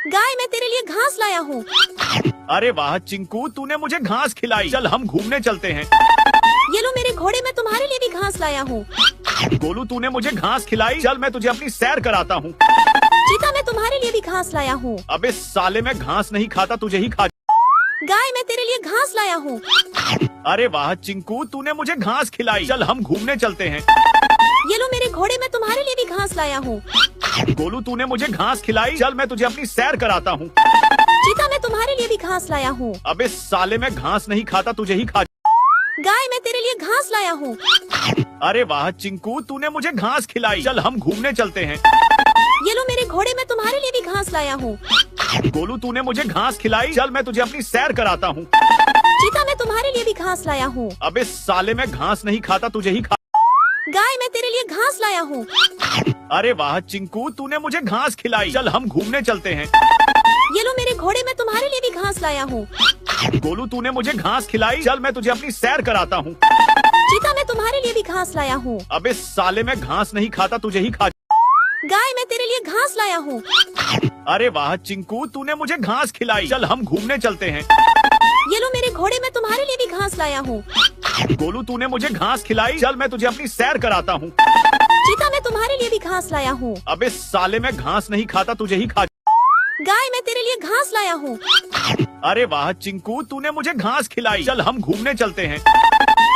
गाय, मैं तेरे लिए घास लाया हूँ। अरे वाह चिंकू, तूने मुझे घास खिलाई। चल हम घूमने चलते हैं। ये लो मेरे घोड़े, मैं तुम्हारे लिए भी घास लाया हूँ। गोलू, तूने मुझे घास खिलाई। चल मैं तुझे अपनी सैर कराता हूँ। चीता, मैं तुम्हारे लिए भी घास लाया हूँ। अबे साले, मैं घास नहीं खाता, तुझे ही खा। गाय, मैं तेरे लिए घास लाया हूँ। अरे वाह चिंकू, तूने मुझे घास खिलाई। चल हम घूमने चलते हैं। ये लो मेरे घोड़े, मैं तुम्हारे लिए भी घास लाया हूँ। गोलू, तूने मुझे घास खिलाई। चल मैं तुझे अपनी सैर कराता हूँ। चीता, मैं तुम्हारे लिए भी घास लाया हूँ। अबे साले, मैं घास नहीं खाता, तुझे ही खा। गाय, मैं तेरे लिए घास लाया हूँ। अरे वाह चिंकू, तूने मुझे घास खिलाई। चल हम घूमने चलते हैं। ये लो मेरे घोड़े, मैं तुम्हारे लिए भी घास लाया हूँ। गोलू, तूने मुझे घास खिलाई। चल मैं तुझे अपनी सैर कराता हूँ। चीता, मैं तुम्हारे लिए भी घास लाया हूँ। अबे साले, मैं घास नहीं खाता, तुझे ही खा। गाय, मैं तेरे लिए घास लाया हूँ। अरे वाह चिंकू, तूने मुझे घास खिलाई। चल हम घूमने चलते हैं। ये लो मेरे घोड़े, मैं तुम्हारे लिए भी घास लाया हूँ। गोलू, तूने मुझे घास खिलाई। चल मैं तुझे अपनी सैर कराता हूँ। चीता, मैं तुम्हारे लिए भी घास लाया हूँ। अबे साले, मैं घास नहीं खाता, तुझे ही खा। गाय, मैं तेरे लिए घास लाया हूँ। अरे वाह चिंकू, तूने मुझे घास खिलाई। चल हम घूमने चलते हैं। ये लो मेरे घोड़े, मैं तुम्हारे लिए भी घास लाया हूँ। गोलू, तूने मुझे घास खिलाई। चल मैं तुझे अपनी सैर कराता हूँ। चीता, मैं तुम्हारे लिए भी घास लाया हूँ। अबे साले, मैं घास नहीं खाता, तुझे ही खा। गाय, मैं तेरे लिए घास लाया हूँ। अरे वाह चिंकू, तूने मुझे घास खिलाई। चल हम घूमने चलते हैं।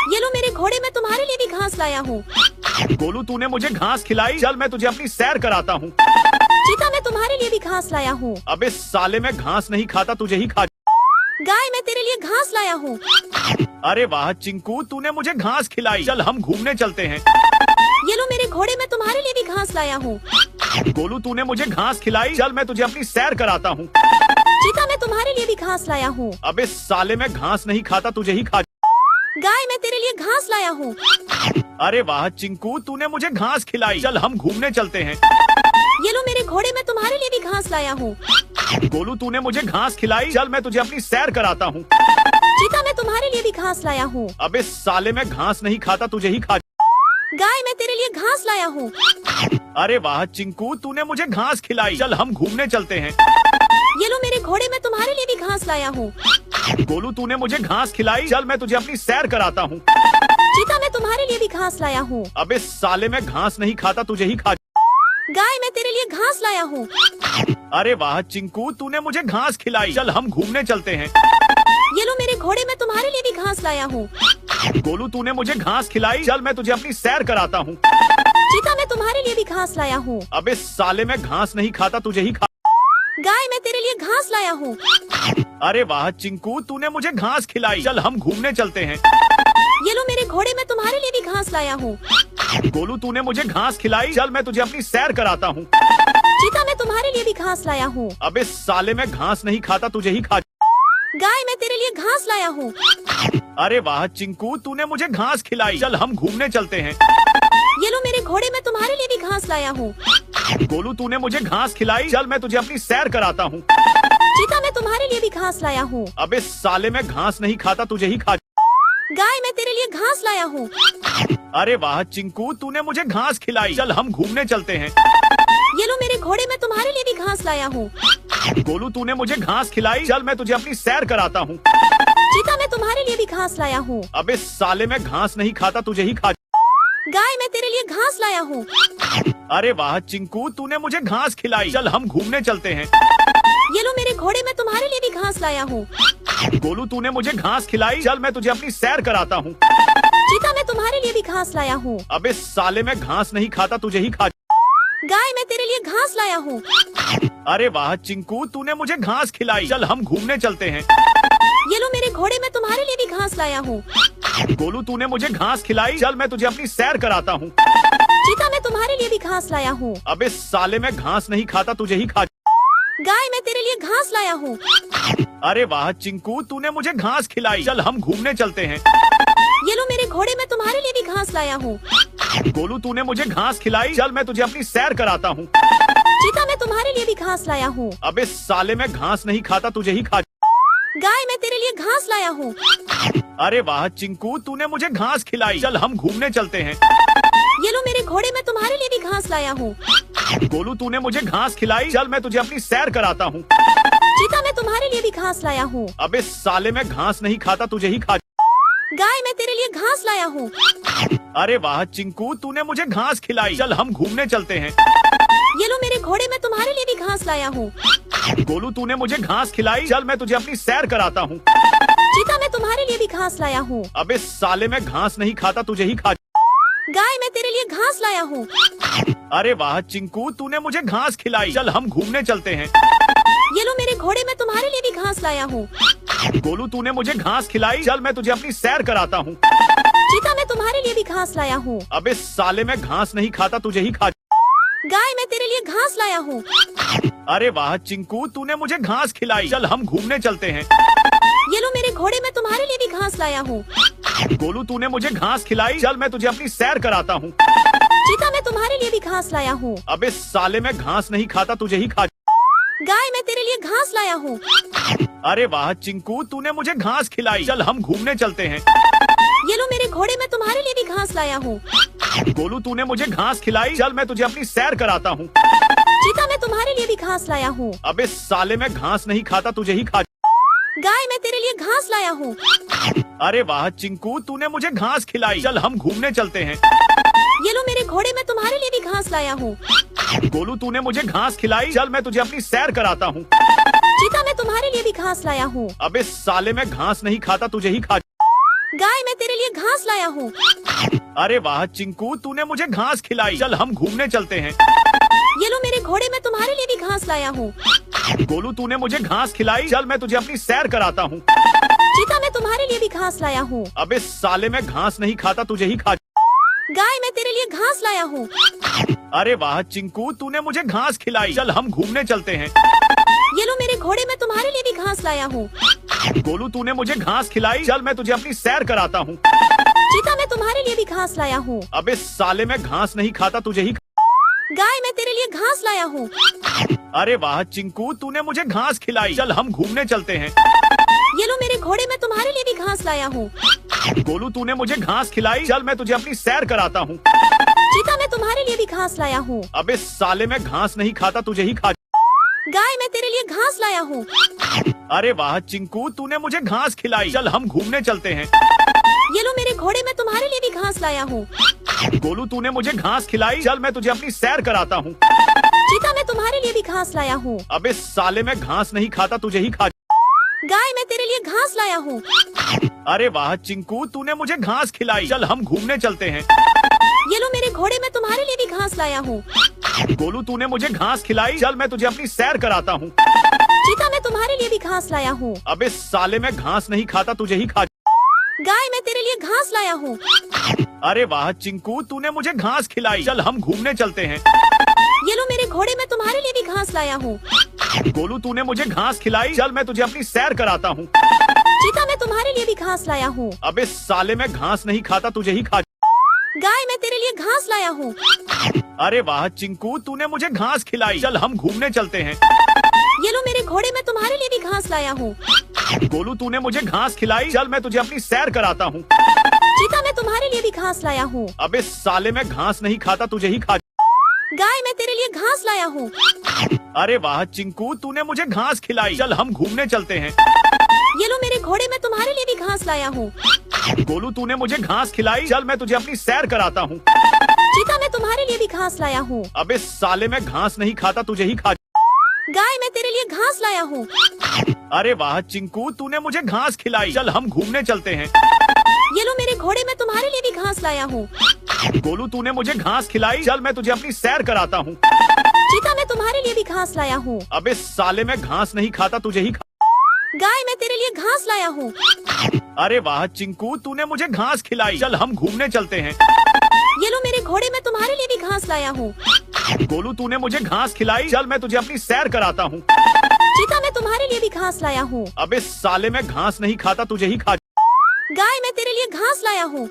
ये लो मेरे घोड़े, मैं तुम्हारे लिए भी घास लाया हूँ। गोलू, तूने मुझे घास खिलाई। चल मैं तुझे अपनी सैर कराता हूँ। चीता, मैं तुम्हारे लिए भी घास लाया हूँ। अबे साले, मैं घास नहीं खाता, तुझे ही खा। गाय, मैं तेरे लिए घास लाया हूँ। अरे वाह चिंकू, तूने मुझे घास खिलाई। चल हम घूमने चलते हैं। ये लो मेरे घोड़े, मैं तुम्हारे लिए भी घास लाया हूँ। गोलू, तूने मुझे घास खिलाई। चल मैं तुझे अपनी सैर कराता हूँ। चीता, मैं तुम्हारे लिए भी घास लाया हूँ। अबे साले, मैं घास नहीं खाता, तुझे ही खा। गाय, मैं तेरे लिए घास लाया हूँ। अरे वाह चिंकू, तूने मुझे घास खिलाई। चल हम घूमने चलते हैं। ये लो मेरे घोड़े, मैं तुम्हारे लिए भी घास लाया हूँ। गोलू, तूने मुझे घास खिलाई। चल मैं तुझे अपनी सैर कराता हूँ। चीता, मैं तुम्हारे लिए भी घास लाया हूँ। अबे साले, मैं घास नहीं खाता, तुझे ही खा। गाय, मैं तेरे लिए घास लाया हूँ। अरे वाह चिंकू, तूने मुझे घास खिलाई। चल हम घूमने चलते हैं। ये लो मेरे घोड़े, मैं तुम्हारे लिए भी घास लाया हूँ। गोलू, तूने मुझे घास खिलाई। चल मैं तुझे अपनी सैर कराता हूँ। चीता, मैं तुम्हारे लिए भी घास लाया हूँ। अबे साले, मैं घास नहीं खाता, तुझे ही खा। गाय, मैं तेरे लिए घास लाया हूँ। अरे वाह चिंकू, तूने मुझे घास खिलाई। चल हम घूमने चलते हैं। ये लो मेरे घोड़े, मैं तुम्हारे लिए भी घास लाया हूँ। गोलू, तूने मुझे घास खिलाई। चल मैं तुझे अपनी सैर कराता हूँ। चीता, मैं तुम्हारे लिए भी घास लाया हूँ। अबे साले, मैं घास नहीं खाता, तुझे ही खा। गाय, मैं तेरे लिए घास लाया हूँ। अरे वाह चिंकू, तूने मुझे घास खिलाई। चल हम घूमने चलते हैं। ये लो मेरे घोड़े, मैं तुम्हारे लिए भी घास लाया हूँ। गोलू, तूने मुझे घास खिलाई। चल मैं तुझे अपनी सैर कराता हूँ। चीता, मैं तुम्हारे लिए भी घास लाया हूँ। अबे साले, मैं घास नहीं खाता, तुझे ही खा। गाय, मैं तेरे लिए घास लाया हूँ। अरे वाह चिंकू, तूने मुझे घास खिलाई। चल हम घूमने चलते हैं। ये लो मेरे घोड़े, मैं तुम्हारे लिए भी घास लाया हूँ। गोलू, तूने मुझे घास खिलाई। चल मैं तुझे अपनी सैर कराता हूँ। चीता, मैं तुम्हारे लिए भी घास लाया हूँ। अबे साले, मैं घास नहीं खाता, तुझे ही खा। गाय, मैं तेरे लिए घास लाया हूँ। अरे वाह चिंकू, तूने मुझे घास खिलाई। चल हम घूमने चलते हैं। ये लो मेरे घोड़े, मैं तुम्हारे लिए भी घास लाया हूँ। गोलू, तूने मुझे घास खिलाई। चल मैं तुझे अपनी सैर कराता हूँ। चीता, मैं तुम्हारे लिए भी घास लाया हूँ। अबे साले, मैं घास नहीं खाता, तुझे ही खा। गाय, मैं तेरे लिए घास लाया हूँ। अरे वाह चिंकू, तूने मुझे घास खिलाई। चल हम घूमने चलते हैं। ये लो मेरे घोड़े, मैं तुम्हारे लिए भी घास लाया हूँ। गोलू, तूने मुझे घास खिलाई। चल मैं तुझे अपनी सैर कराता हूँ। चीता, मैं तुम्हारे लिए भी घास लाया हूँ। अबे साले, मैं घास नहीं खाता, तुझे ही खा। गाय, मैं तेरे लिए घास लाया हूँ। अरे वाह चिंकू, तूने मुझे घास खिलाई। चल हम घूमने चलते हैं। ये लो मेरे घोड़े, मैं तुम्हारे लिए भी घास लाया हूँ। गोलू, तूने मुझे घास खिलाई। चल मैं तुझे अपनी सैर कराता हूँ। चीता, मैं तुम्हारे लिए भी घास लाया हूँ। अबे साले, मैं घास नहीं खाता, तुझे ही खा। गाय, मैं तेरे लिए घास लाया हूँ। अरे वाह चिंकू, तूने मुझे घास खिलाई। चल हम घूमने चलते हैं। ये लो मेरे घोड़े, मैं तुम्हारे लिए भी घास लाया हूँ। गोलू, तूने मुझे घास खिलाई। चल मैं तुझे अपनी सैर कराता हूँ। चीता, मैं तुम्हारे लिए भी घास लाया हूँ। अबे साले, मैं घास नहीं खाता, तुझे ही खा। गाय, मैं तेरे लिए घास लाया हूँ। अरे वाह चिंकू, तूने मुझे घास खिलाई। चल हम घूमने चलते हैं। ये लो मेरे घोड़े, मैं तुम्हारे लिए भी घास लाया हूँ। गोलू, तूने मुझे घास खिलाई। चल मैं तुझे अपनी सैर कराता हूँ। चीता, मैं तुम्हारे लिए भी घास लाया हूँ। अबे साले, मैं घास नहीं खाता, तुझे ही खा। गाय, मैं तेरे लिए घास लाया हूँ। अरे वाह चिंकू, तूने मुझे घास खिलाई। चल हम घूमने चलते हैं। ये लो मेरे घोड़े, मैं तुम्हारे लिए भी घास लाया हूँ। गोलू, तूने मुझे घास खिलाई। चल मैं तुझे अपनी सैर कराता हूँ। चीता, मैं तुम्हारे लिए भी घास लाया हूँ। अबे साले, मैं घास नहीं खाता, तुझे ही खा। गाय, मैं तेरे लिए घास लाया हूँ। अरे वाह चिंकू, तूने मुझे घास खिलाई। चल हम घूमने चलते हैं। ये लो मेरे घोड़े, मैं तुम्हारे लिए भी घास लाया हूँ। गोलू, तूने मुझे घास खिलाई। चल मैं तुझे अपनी सैर कराता हूँ। चीता, मैं तुम्हारे लिए भी घास लाया हूँ। अबे साले, मैं घास नहीं खाता, तुझे ही खा। गाय, मैं तेरे लिए घास लाया हूँ। अरे वाह चिंकू, तूने मुझे घास खिलाई। चल हम घूमने चलते हैं। ये लो मेरे घोड़े, मैं तुम्हारे लिए भी घास लाया हूँ। गोलू, तूने मुझे घास खिलाई। चल मैं तुझे अपनी सैर कराता हूँ। चीता, मैं तुम्हारे लिए भी घास लाया हूँ। अबे साले, मैं घास नहीं खाता, तुझे ही खा। गाय, मैं तेरे लिए घास लाया हूँ। अरे वाह चिंकू, तूने मुझे घास खिलाई। चल हम घूमने चलते हैं। ये लो मेरे घोड़े, मैं तुम्हारे लिए भी घास लाया हूँ। गोलू, तूने मुझे घास खिलाई। चल मैं तुझे अपनी सैर कराता हूँ। चीता, मैं तुम्हारे लिए भी घास लाया हूँ। अबे साले, मैं घास नहीं खाता, तुझे ही खा। गाय, मैं तेरे लिए घास लाया हूँ। अरे वाह चिंकू, तूने मुझे घास खिलाई। चल हम घूमने चलते हैं। ये लो मेरे घोड़े, मैं तुम्हारे लिए भी घास लाया हूँ। गोलू, तूने मुझे घास खिलाई। चल मैं तुझे अपनी सैर कराता हूँ। चीता, मैं तुम्हारे लिए भी घास लाया हूँ। अबे साले, मैं घास नहीं खाता, तुझे ही खा। गाय, मैं तेरे लिए घास लाया हूँ। अरे वाह चिंकू, तूने मुझे घास खिलाई। चल हम घूमने चलते हैं। ये लो मेरे घोड़े, मैं तुम्हारे लिए भी घास लाया हूँ। गोलू, तूने मुझे घास खिलाई। चल मैं तुझे अपनी सैर कराता हूँ। चीता, मैं तुम्हारे लिए भी घास लाया हूँ। अबे साले, मैं घास नहीं खाता, तुझे ही खा। गाय, मैं तेरे लिए घास लाया हूँ। अरे वाह चिंकू, तूने मुझे घास खिलाई। चल हम घूमने चलते हैं। ये लो मेरे घोड़े, मैं तुम्हारे लिए भी घास लाया हूँ। गोलू, तूने मुझे घास खिलाई। चल मैं तुझे अपनी सैर कराता हूँ। चीता, मैं तुम्हारे लिए भी घास लाया हूँ। अबे साले, मैं घास नहीं खाता, तुझे ही खा। गाय, मैं तेरे लिए घास लाया हूँ। अरे वाह चिंकू, तूने मुझे घास खिलाई। चल हम घूमने चलते हैं। ये लो मेरे घोड़े, मैं तुम्हारे लिए भी घास लाया हूँ। गोलू, तूने मुझे घास खिलाई। चल मैं तुझे अपनी सैर कराता हूँ। चीता, मैं तुम्हारे लिए भी घास लाया हूँ। अबे साले, मैं घास नहीं खाता, तुझे ही खा। गाय, मैं तेरे लिए घास लाया हूँ। अरे वाह चिंकू, तूने मुझे घास खिलाई। चल हम घूमने चलते हैं। ये लो मेरे घोड़े, मैं तुम्हारे लिए भी घास लाया हूँ। गोलू, तूने मुझे घास खिलाई। चल मैं तुझे अपनी सैर कराता हूँ। चीता, मैं तुम्हारे लिए भी घास लाया हूँ। अबे साले, मैं घास नहीं खाता, तुझे ही खा। गाय, मैं तेरे लिए घास लाया हूँ। अरे वाह चिंकू, तूने मुझे घास खिलाई। चल हम घूमने चलते हैं। ये लो मेरे घोड़े, मैं तुम्हारे लिए भी घास लाया हूँ। गोलू, तूने मुझे घास खिलाई। चल मैं तुझे अपनी सैर कराता हूँ। चीता, मैं तुम्हारे लिए भी घास लाया हूँ। अबे साले, मैं घास नहीं खाता, तुझे ही खा। गाय, मैं तेरे लिए घास लाया हूँ। अरे वाह चिंकू, तूने मुझे घास खिलाई। चल हम घूमने चलते हैं। ये लो मेरे घोड़े, मैं तुम्हारे लिए भी घास लाया हूँ। गोलू, तूने मुझे घास खिलाई। चल मैं तुझे अपनी सैर कराता हूँ। चीता, मैं तुम्हारे लिए भी घास लाया हूँ। अबे साले, मैं घास नहीं खाता, तुझे ही खा। गाय, मैं तेरे लिए घास लाया हूँ। अरे वाह चिंकू, तूने मुझे घास खिलाई। चल हम घूमने चलते हैं। ये लो मेरे घोड़े, मैं तुम्हारे लिए भी घास लाया हूँ। गोलू, तूने मुझे घास खिलाई। चल मैं तुझे अपनी सैर कराता हूँ। चीता, मैं तुम्हारे लिए भी घास लाया हूँ। अबे साले, मैं घास नहीं खाता, तुझे ही खा। गाय, मैं तेरे लिए घास लाया हूँ। अरे वाह चिंकू, तूने मुझे घास खिलाई। चल हम घूमने चलते हैं। ये लो मेरे घोड़े, मैं तुम्हारे लिए भी घास लाया हूँ। गोलू, तूने मुझे घास खिलाई। चल मैं तुझे अपनी सैर कराता हूँ। चीता, मैं तुम्हारे लिए भी घास लाया हूँ। अबे साले, मैं घास नहीं खाता, तुझे ही खा। गाय, मैं तेरे लिए घास लाया हूँ। अरे वाह चिंकू, तूने मुझे घास खिलाई। चल हम घूमने चलते हैं। ये लो मेरे घोड़े, मैं तुम्हारे लिए भी घास लाया हूँ। गोलू तूने मुझे घास खिलाई, चल मैं तुझे अपनी सैर कराता हूँ। चीता, मैं तुम्हारे लिए भी घास लाया हूँ। अबे साले, मैं घास नहीं खाता, तुझे ही गाय, मैं तेरे लिए घास लाया हूँ। अरे वाह चिंकू, तूने मुझे घास खिलाई, चल हम घूमने चलते हैं। ये लो मेरे घोड़े, मैं तुम्हारे लिए भी घास लाया हूँ। गोलू तूने मुझे घास खिलाई, चल मैं तुझे अपनी सैर कराता हूँ। चीता, मैं तुम्हारे लिए भी घास लाया हूँ। अबे साले, मैं घास नहीं खाता, तुझे ही गाय, मैं तेरे लिए घास लाया हूँ।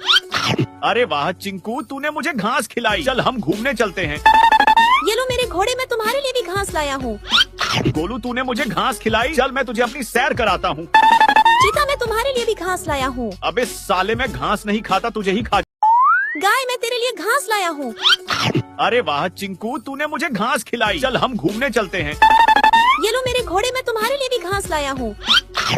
अरे वाह चिंकू, तूने मुझे घास खिलाई, चल हम घूमने चलते हैं। ये लो मेरे घोड़े, मैं तुम्हारे लिए भी घास लाया हूँ। गोलू तूने मुझे घास खिलाई, चल मैं तुझे अपनी सैर कराता हूँ। चीता, मैं तुम्हारे लिए भी घास लाया हूँ। अबे साले, मैं घास नहीं खाता, तुझे ही गाय, मैं तेरे लिए घास लाया हूँ। अरे वाह चिंकू, तूने मुझे घास खिलाई, चल हम घूमने चलते हैं। ये लो मेरे घोड़े, मैं तुम्हारे लिए भी घास लाया हूँ।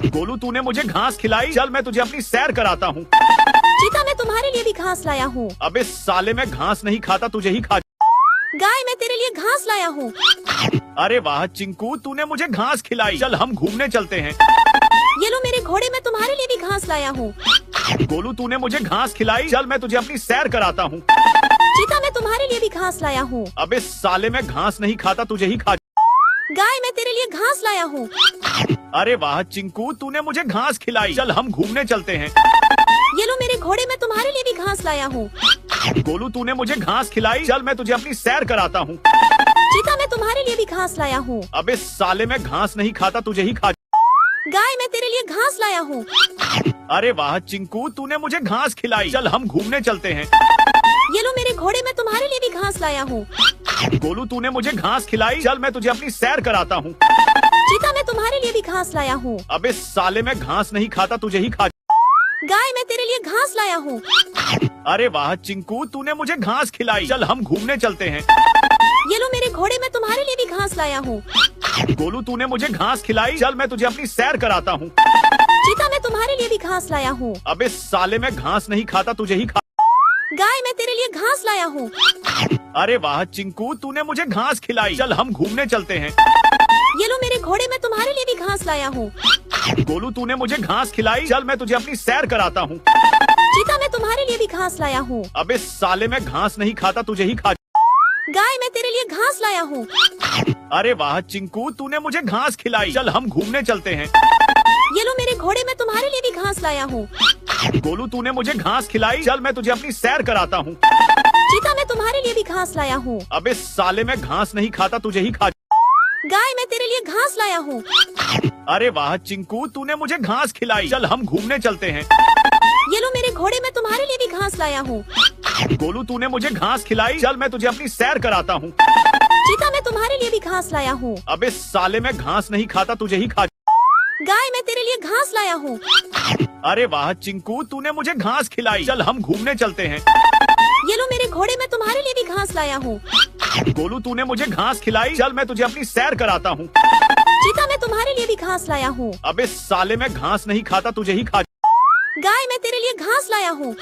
गोलू तूने मुझे घास खिलाई, चल मैं तुझे अपनी सैर कराता हूँ। चीता, मैं तुम्हारे लिए भी घास लाया हूँ। अबे साले, मैं घास नहीं खाता, तुझे ही गाय, मैं तेरे लिए घास लाया हूँ। अरे वाह चिंकू, तूने मुझे घास खिलाई, चल हम घूमने चलते हैं। ये लो मेरे घोड़े, मैं तुम्हारे लिए भी घास लाया हूँ। गोलू तूने मुझे घास खिलाई, चल मैं तुझे अपनी सैर कराता हूँ। चीता, मैं तुम्हारे लिए भी घास लाया हूँ। अबे साले, मैं घास नहीं खाता, तुझे ही गाय, मैं तेरे लिए घास लाया हूँ। अरे वाह चिंकू, तूने मुझे घास खिलाई, चल हम घूमने चलते हैं। ये लो मेरे घोड़े, मैं तुम्हारे लिए भी घास लाया हूँ। गोलू तूने मुझे घास खिलाई, चल मैं तुझे अपनी सैर कराता हूँ। चीता, मैं तुम्हारे लिए भी घास लाया हूँ। अबे साले, मैं घास नहीं खाता, तुझे ही गाय, मैं तेरे लिए घास लाया हूँ। अरे वाह चिंकू, तूने मुझे घास खिलाई, चल हम घूमने चलते हैं। ये लो मेरे घोड़े, मैं तुम्हारे लिए भी घास लाया हूँ। गोलू तूने मुझे घास खिलाई, चल मैं तुझे अपनी सैर कराता हूँ। चीता, मैं तुम्हारे लिए भी घास लाया हूँ। अबे साले, मैं घास नहीं खाता, तुझे ही गाय, मैं तेरे लिए घास लाया हूँ। अरे वाह चिंकू, तूने मुझे घास खिलाई, चल हम घूमने चलते हैं। ये लो मेरे घोड़े, मैं तुम्हारे लिए भी घास लाया हूँ। गोलू तूने मुझे घास खिलाई, चल मैं तुझे अपनी सैर कराता हूँ। चीता, मैं तुम्हारे लिए भी घास लाया हूँ। अबे साले, मैं घास नहीं खाता, तुझे ही गाय, मैं तेरे लिए घास लाया हूँ। अरे वाह चिंकू, तूने मुझे घास खिलाई, चल हम घूमने चलते हैं। ये लो मेरे घोड़े, मैं तुम्हारे लिए भी घास लाया हूँ। गोलू तूने मुझे घास खिलाई, चल मैं तुझे अपनी सैर कराता हूँ। चीता, मैं तुम्हारे लिए भी घास लाया हूँ। अबे साले, मैं घास नहीं खाता, तुझे ही गाय, मैं तेरे लिए घास लाया हूँ। अरे वाह चिंकू, तूने मुझे घास खिलाई, चल हम घूमने चलते हैं। ये लो मेरे घोड़े, मैं तुम्हारे लिए भी घास लाया हूँ। गोलू तूने मुझे घास खिलाई, चल मैं तुझे अपनी सैर कराता हूँ। चीता, मैं तुम्हारे लिए भी घास लाया हूँ। अबे साले, मैं घास नहीं खाता, तुझे ही गाय, मैं तेरे लिए घास लाया हूँ। अरे वाह चिंकू, तूने मुझे घास खिलाई, चल हम घूमने चलते हैं। ये लो मेरे घोड़े, मैं तुम्हारे लिए भी घास लाया हूँ। गोलू तूने मुझे घास खिलाई, चल मैं तुझे अपनी सैर कराता हूँ। चीता, मैं तुम्हारे लिए भी घास लाया हूँ। अबे साले, मैं घास नहीं खाता, तुझे ही गाय, मैं तेरे लिए घास लाया हूँ। अरे वाह चिंकू, तूने मुझे घास खिलाई, चल हम घूमने चलते हैं। ये लो मेरे घोड़े, मैं तुम्हारे लिए भी घास लाया हूँ। गोलू तूने मुझे घास खिलाई, चल मैं तुझे अपनी सैर कराता हूँ। चीता, मैं तुम्हारे लिए भी घास लाया हूँ। अबे साले, मैं घास नहीं खाता, तुझे ही गाय, मैं तेरे लिए घास लाया हूँ।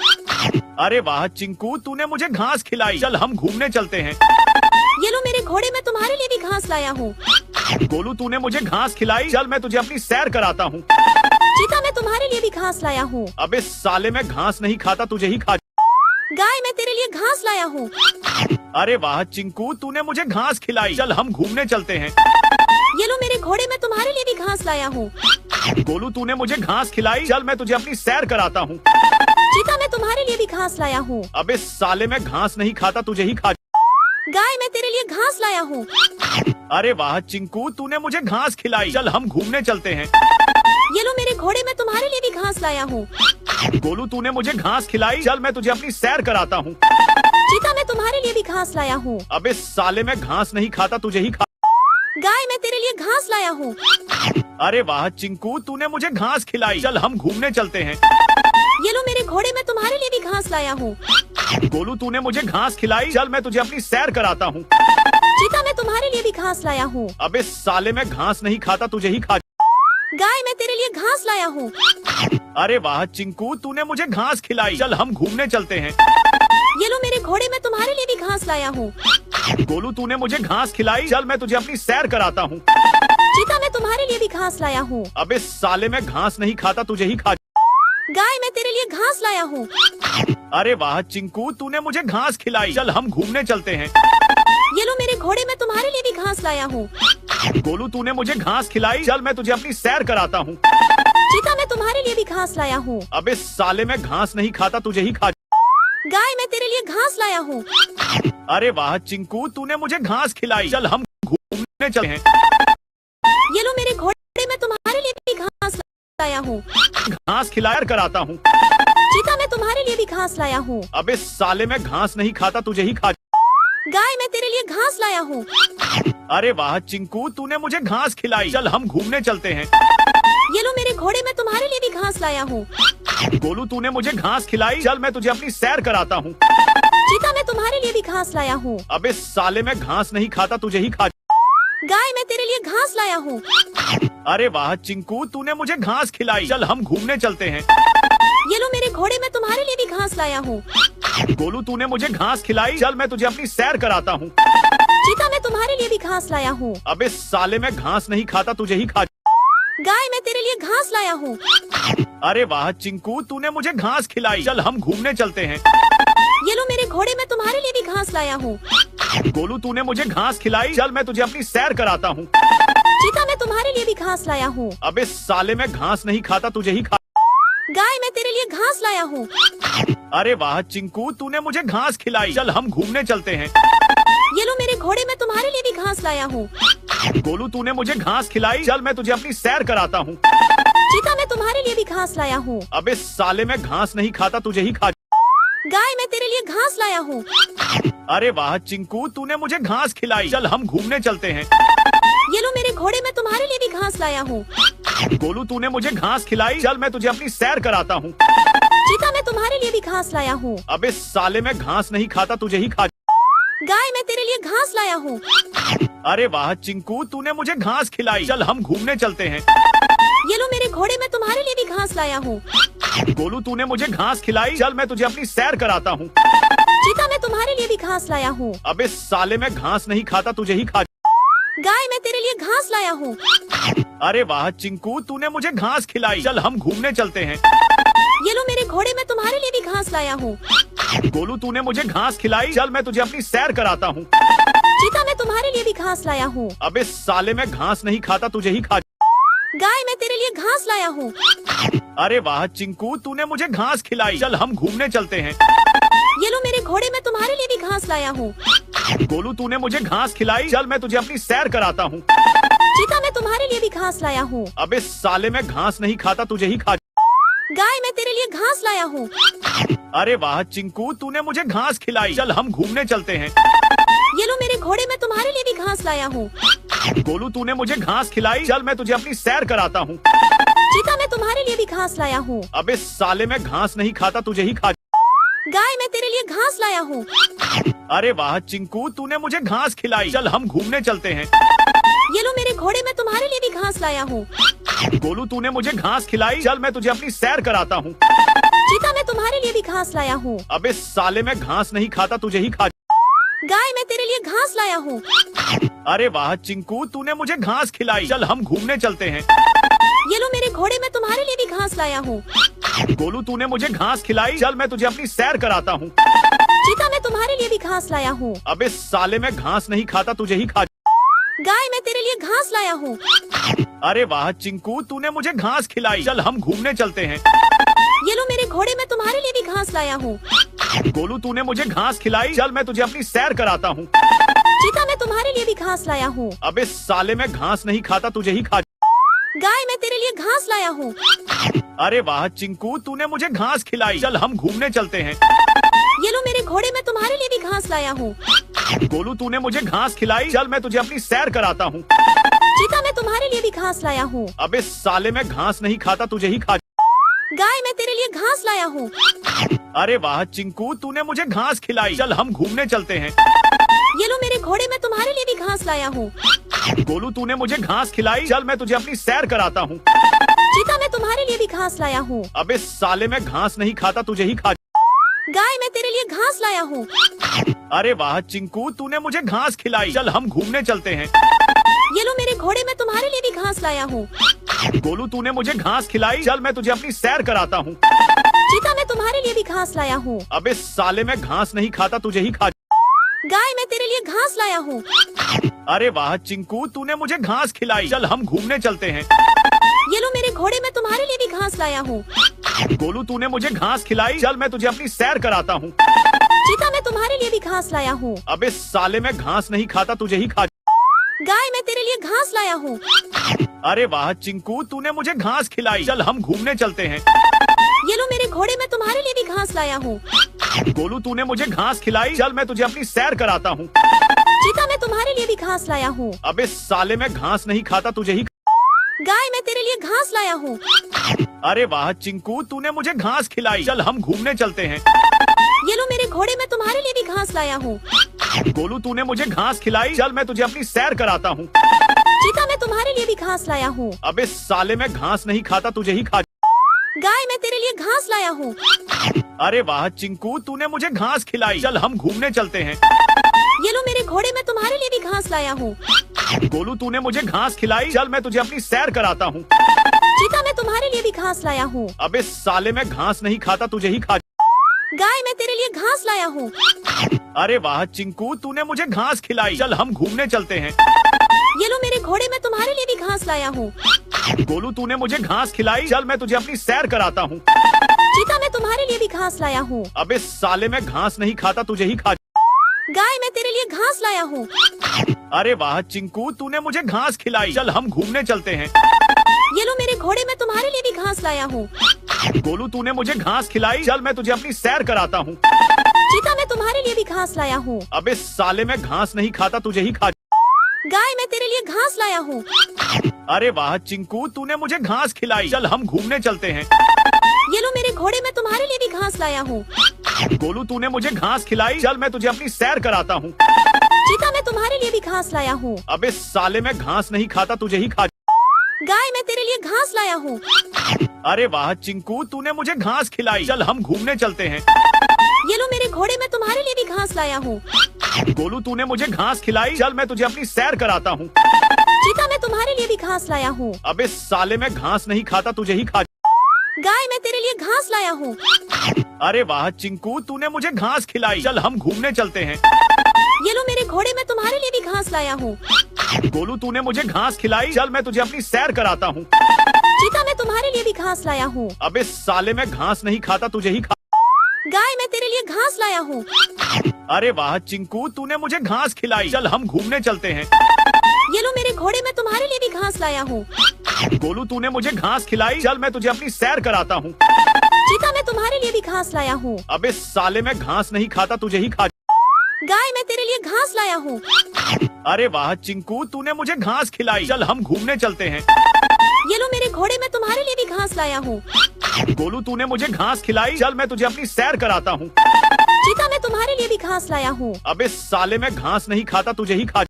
अरे वाह चिंकू, तूने मुझे घास खिलाई, चल हम घूमने चलते हैं। ये लो मेरे घोड़े, मैं तुम्हारे लिए भी घास लाया हूँ। गोलू तूने मुझे घास खिलाई, चल मैं तुझे अपनी सैर कराता हूँ। चीता, मैं तुम्हारे लिए भी घास लाया हूँ। अबे साले, मैं घास नहीं खाता, तुझे ही गाय, मैं तेरे लिए घास लाया हूँ। अरे वाह चिंकू, तूने मुझे घास खिलाई, चल हम घूमने चलते हैं। ये लो मेरे घोड़े, मैं तुम्हारे लिए भी घास लाया हूँ। गोलू तूने मुझे घास खिलाई, चल मैं तुझे अपनी सैर कराता हूँ। चीता, मैं तुम्हारे लिए भी घास लाया हूँ। अबे साले, मैं घास नहीं खाता, तुझे ही गाय, मैं तेरे लिए घास लाया हूँ। अरे वाह चिंकू, तूने मुझे घास खिलाई, चल हम घूमने चलते हैं। ये लो मेरे घोड़े, मैं तुम्हारे लिए भी घास लाया हूँ। गोलू तूने मुझे घास खिलाई, चल मैं तुझे अपनी सैर कराता हूँ। चीता, मैं तुम्हारे लिए भी घास लाया हूँ। अबे साले, मैं घास नहीं खाता, तुझे ही गाय, मैं तेरे लिए घास लाया हूँ। अरे वाह चिंकू, तूने मुझे घास खिलाई, चल हम घूमने चलते हैं। ये लो मेरे घोड़े, मैं तुम्हारे लिए भी घास लाया हूँ। गोलू तूने मुझे घास खिलाई, चल मैं तुझे अपनी सैर कराता हूँ। चीता, मैं तुम्हारे लिए भी घास लाया हूँ। अबे साले, मैं घास नहीं खाता, तुझे ही गाय, मैं तेरे लिए घास लाया हूँ। अरे वाह चिंकू, तूने मुझे घास खिलाई, चल हम घूमने चलते हैं। ये लो मेरे घोड़े, मैं तुम्हारे लिए भी घास लाया हूँ। गोलू तूने मुझे घास खिलाई, चल मैं तुझे अपनी सैर कराता हूँ। चीता, मैं तुम्हारे लिए भी घास लाया हूँ। अबे साले, मैं घास नहीं खाता, तुझे ही गाय, मैं तेरे लिए घास लाया हूँ। अरे वाह चिंकू, तूने मुझे घास खिलाई। चल हम घूमने चलते हैं। ये लो मेरे घोड़े, मैं तुम्हारे लिए भी घास लाया हूँ। गोलू, तूने मुझे घास खिलाई। चल मैं तुझे अपनी सैर कराता हूँ। चीता, मैं तुम्हारे लिए भी घास लाया हूँ। अबे साले, मैं घास नहीं खाता, तुझे ही खा। गाय, मैं तेरे लिए घास लाया हूँ। अरे वाह चिंकू, तूने मुझे घास खिलाई। चल हम घूमने चलते हैं। ये लो मेरे घोड़े, मैं तुम्हारे लिए भी घास लाया हूँ। घास खिलाकर कराता हूँ। चीता, मैं तुम्हारे लिए भी घास लाया हूँ। अबे साले, मैं घास नहीं खाता, तुझे ही खा। गाय, मैं तेरे लिए घास लाया हूँ। अरे वाह चिंकू, तूने मुझे घास खिलाई। चल हम घूमने चलते हैं। ये लो मेरे घोड़े, मैं तुम्हारे लिए भी घास लाया हूँ। गोलू, तूने मुझे घास खिलाई। चल मैं तुझे अपनी सैर कराता हूँ। चीता, मैं तुम्हारे लिए भी घास लाया हूँ। अबे साले, मैं घास नहीं खाता, तुझे ही खा। गाय, मैं तेरे लिए घास लाया हूँ। अरे वाह चिंकू, तूने मुझे घास खिलाई। चल हम घूमने चलते हैं। ये लो मेरे घोड़े, मैं तुम्हारे लिए भी घास लाया हूँ। गोलू, तूने मुझे घास खिलाई। चल मैं तुझे अपनी सैर कराता हूँ। चीता, मैं तुम्हारे लिए भी घास लाया हूँ। अबे साले, मैं घास नहीं खाता, तुझे ही खा। गाय, मैं तेरे लिए घास लाया हूँ। अरे वाह चिंकू, तूने मुझे घास खिलाई। चल हम घूमने चलते हैं। ये लो मेरे घोड़े, मैं तुम्हारे लिए भी घास लाया हूँ। गोलू, तूने मुझे घास खिलाई। चल मैं तुझे अपनी सैर कराता हूँ। चीता, मैं तुम्हारे लिए भी घास लाया हूँ। अबे साले, मैं घास नहीं खाता, तुझे ही खा। गाय, मैं तेरे लिए घास लाया हूँ। अरे वाह चिंकू, तूने मुझे घास खिलाई। चल हम घूमने चलते हैं। ये लो मेरे घोड़े, मैं तुम्हारे लिए भी घास लाया हूँ। गोलू, तूने मुझे घास खिलाई। चल मैं तुझे अपनी सैर कराता हूँ। चीता, मैं तुम्हारे लिए भी घास लाया हूँ। अबे साले, मैं घास नहीं खाता, तुझे ही खा। गाय, मैं तेरे लिए घास लाया हूँ। अरे वाह चिंकू, तूने मुझे घास खिलाई। चल हम घूमने चलते हैं। ये लो मेरे घोड़े, मैं तुम्हारे लिए भी घास लाया हूँ। गोलू, तूने मुझे घास खिलाई। चल मैं तुझे अपनी सैर कराता हूँ। चीता, मैं तुम्हारे लिए भी घास लाया हूँ। अबे साले, मैं घास नहीं खाता, तुझे ही खा। गाय, मैं तेरे लिए घास लाया हूँ। अरे वाह चिंकू, तूने मुझे घास खिलाई। चल हम घूमने चलते हैं। ये लो मेरे घोड़े, मैं तुम्हारे लिए भी घास लाया हूँ। गोलू, तूने मुझे घास खिलाई। चल मैं तुझे अपनी सैर कराता हूँ। चीता, मैं तुम्हारे लिए भी घास लाया हूँ। अबे साले, मैं घास नहीं खाता, तुझे ही खा। गाय, मैं तेरे लिए घास लाया हूँ। अरे वाह चिंकू, तूने मुझे घास खिलाई। चल हम घूमने चलते हैं। ये लो मेरे घोड़े, मैं तुम्हारे लिए भी घास लाया हूँ। गोलू, तूने मुझे घास खिलाई। चल मैं तुझे अपनी सैर कराता हूँ। चीता, मैं तुम्हारे लिए भी घास लाया हूँ। अबे साले, मैं घास नहीं खाता, तुझे ही खा। गाय, मैं तेरे लिए घास लाया हूँ। अरे वाह चिंकू, तूने मुझे घास खिलाई। चल हम घूमने चलते हैं। ये लो मेरे घोड़े, मैं तुम्हारे लिए भी घास लाया हूँ। गोलू, तूने मुझे घास खिलाई। चल मैं तुझे अपनी सैर कराता हूँ। चीता, मैं तुम्हारे लिए भी घास लाया हूँ। अबे साले, मैं घास नहीं खाता, तुझे ही खा। गाय, मैं तेरे लिए घास लाया हूँ। अरे वाह चिंकू, तूने मुझे घास खिलाई। चल हम घूमने चलते हैं। ये लो मेरे घोड़े, मैं तुम्हारे लिए भी घास लाया हूँ। गोलू, तूने मुझे घास खिलाई। चल मैं तुझे अपनी सैर कराता हूँ। चीता, मैं तुम्हारे लिए भी घास लाया हूँ। अबे साले, मैं घास नहीं खाता, तुझे ही खा। गाय, मैं तेरे लिए घास लाया हूँ। अरे वाह चिंकू, तूने मुझे घास खिलाई। चल हम घूमने चलते हैं। ये लो मेरे घोड़े, मैं तुम्हारे लिए भी घास लाया हूँ। गोलू, तूने मुझे घास खिलाई। चल मैं तुझे अपनी सैर कराता हूँ। चीता, मैं तुम्हारे लिए भी घास लाया हूँ। अबे साले, मैं घास नहीं खाता, तुझे ही खा। गाय, मैं तेरे लिए घास लाया हूँ। अरे वाह चिंकू, तूने मुझे घास खिलाई। चल हम घूमने चलते हैं। ये लो मेरे घोड़े, मैं तुम्हारे लिए भी घास लाया हूँ। गोलू, तूने मुझे घास खिलाई। चल मैं तुझे अपनी सैर कराता हूँ। चीता, मैं तुम्हारे लिए भी घास लाया हूँ। अबे साले, मैं घास नहीं खाता, तुझे ही खा। गाय, मैं तेरे लिए घास लाया हूँ। अरे वाह चिंकू, तूने मुझे घास खिलाई। चल हम घूमने चलते हैं। ये लो मेरे घोड़े, मैं तुम्हारे लिए भी घास लाया हूँ। गोलू, तूने मुझे घास खिलाई। चल मैं तुझे अपनी सैर कराता हूँ। चीता, मैं तुम्हारे लिए भी घास लाया हूँ। अबे साले, मैं घास नहीं खाता, तुझे ही खा। गाय, मैं तेरे लिए घास लाया हूँ। अरे वाह चिंकू, तूने मुझे घास खिलाई। चल हम घूमने चलते हैं। ये लो मेरे घोड़े, मैं तुम्हारे लिए भी घास लाया हूँ। गोलू, तूने मुझे घास खिलाई। चल मैं तुझे अपनी सैर कराता हूँ। चीता, मैं तुम्हारे लिए भी घास लाया हूँ। अबे साले, मैं घास नहीं खाता, तुझे ही खा। गाय, मैं तेरे लिए घास लाया हूँ। अरे वाह चिंकू, तूने मुझे घास खिलाई। चल हम घूमने चलते हैं। ये लो मेरे घोड़े, मैं तुम्हारे लिए भी घास लाया हूँ। गोलू, तूने मुझे घास खिलाई। चल मैं तुझे अपनी सैर कराता हूँ। चीता, मैं तुम्हारे लिए भी घास लाया हूँ। अबे साले, मैं घास नहीं खाता, तुझे ही खा। गाय, मैं तेरे लिए घास लाया हूँ। अरे वाह चिंकू, तूने मुझे घास खिलाई। चल हम घूमने चलते हैं। ये लो मेरे घोड़े, मैं तुम्हारे लिए भी घास लाया हूँ। गोलू, तूने मुझे घास खिलाई। चल मैं तुझे अपनी सैर कराता हूँ। चीता मैं तुम्हारे लिए भी घास लाया हूँ। अबे साले मैं घास नहीं खाता, तुझे ही खा। गाय मैं तेरे लिए घास लाया हूँ। अरे वाह चिंकू, तूने मुझे घास खिलाई। चल हम घूमने चलते हैं। ये लो मेरे घोड़े मैं तुम्हारे लिए भी घास लाया हूँ। गोलू तूने मुझे घास खिलाई, चल मैं तुझे अपनी सैर कराता हूँ। चीता मैं तुम्हारे लिए भी घास लाया हूँ। अबे साले मैं घास नहीं खाता, तुझे ही खा। गाय मैं तेरे लिए घास लाया हूँ। अरे वाह चिंकू, तूने मुझे घास खिलाई। चल हम घूमने चलते हैं। ये लो मेरे घोड़े मैं तुम्हारे लिए भी घास लाया हूँ। गोलू तूने मुझे घास खिलाई, चल मैं तुझे अपनी सैर कराता हूँ। चीता मैं तुम्हारे लिए भी घास लाया हूँ। अबे साले मैं घास नहीं खाता, तुझे ही। गाय मैं तेरे लिए घास लाया हूँ। अरे वाह चिंकू, तूने मुझे घास खिलाई। चल हम घूमने चलते हैं। ये लो मेरे घोड़े मैं तुम्हारे लिए भी घास लाया हूँ। गोलू तूने मुझे घास खिलाई, चल मैं तुझे अपनी सैर कराता हूँ। चीता मैं तुम्हारे लिए भी घास लाया हूँ। अबे साले मैं घास नहीं खाता, तुझे ही खा। गाय मैं तेरे लिए घास लाया हूँ। अरे वाह चिंकू, तूने मुझे घास खिलाई। चल हम घूमने चलते हैं। ये लो मेरे घोड़े मैं तुम्हारे लिए भी घास लाया हूँ। गोलू तूने मुझे घास खिलाई, चल मैं तुझे अपनी सैर कराता हूँ। चीता मैं तुम्हारे लिए भी घास लाया हूँ। अबे साले मैं घास नहीं खाता, तुझे ही खा। गाय मैं तेरे लिए घास लाया हूँ। अरे वाह चिंकू, तूने मुझे घास खिलाई। चल हम घूमने चलते हैं। ये लो मेरे घोड़े मैं तुम्हारे लिए भी घास लाया हूँ। गोलू तूने मुझे घास खिलाई, चल मैं तुझे अपनी सैर कराता हूँ। चीता मैं तुम्हारे लिए भी घास लाया हूँ। अबे साले मैं घास नहीं खाता, तुझे ही खा। गाय मैं तेरे लिए घास लाया हूँ। अरे वाह चिंकू, तूने मुझे घास खिलाई। चल हम घूमने चलते हैं। ये लो मेरे घोड़े मैं तुम्हारे लिए भी घास लाया हूँ। गोलू तूने मुझे घास खिलाई, चल मैं तुझे अपनी सैर कराता हूँ। चीता मैं तुम्हारे लिए भी घास लाया हूँ। अबे साले मैं घास नहीं खाता, तुझे ही खा। गाय मैं तेरे लिए घास लाया हूँ। अरे वाह चिंकू, तूने मुझे घास खिलाई। चल हम घूमने चलते हैं। ये लो मेरे घोड़े मैं तुम्हारे लिए भी घास लाया हूँ। गोलू तूने मुझे घास खिलाई, चल मैं तुझे अपनी सैर कराता हूँ। चीता मैं तुम्हारे लिए भी घास लाया हूँ। अबे साले मैं घास नहीं खाता, तुझे ही खा। गाय मैं तेरे लिए घास लाया हूँ। अरे वाह चिंकू, तूने मुझे घास खिलाई। चल हम घूमने चलते हैं। ये लो मेरे घोड़े मैं तुम्हारे लिए भी घास लाया हूँ। गोलू तूने मुझे घास खिलाई, चल मैं तुझे अपनी सैर कराता हूँ। चीता मैं तुम्हारे लिए भी घास लाया हूँ। अबे साले मैं घास नहीं खाता, तुझे ही खा। गाय मैं तेरे लिए घास लाया हूँ। अरे वाह चिंकू, तूने मुझे घास खिलाई। चल हम घूमने चलते हैं। ये लो मेरे घोड़े मैं तुम्हारे लिए भी घास लाया हूँ। गोलू तूने मुझे घास खिलाई, चल मैं तुझे अपनी सैर कराता हूँ। चीता मैं तुम्हारे लिए भी घास लाया हूँ। अबे साले मैं घास नहीं खाता, तुझे ही खा। गाय मैं तेरे लिए घास लाया हूँ। अरे वाह चिंकू, तूने मुझे घास खिलाई। चल हम घूमने चलते हैं। ये लो मेरे घोड़े मैं तुम्हारे लिए भी घास लाया हूँ। गोलू तूने मुझे घास खिलाई, चल मैं तुझे अपनी सैर कराता हूँ। चीता मैं तुम्हारे लिए भी घास लाया हूँ। अबे साले मैं घास नहीं खाता, तुझे ही खा। गाय मैं तेरे लिए घास लाया हूँ। अरे वाह चिंकू, तूने मुझे घास खिलाई। चल हम घूमने चलते हैं। ये लो मेरे घोड़े मैं तुम्हारे लिए भी घास लाया हूँ। गोलू तूने मुझे घास खिलाई, चल मैं तुझे अपनी सैर कराता हूँ। चीता मैं तुम्हारे लिए भी घास लाया हूँ। अबे साले मैं घास नहीं खाता, तुझे ही खा।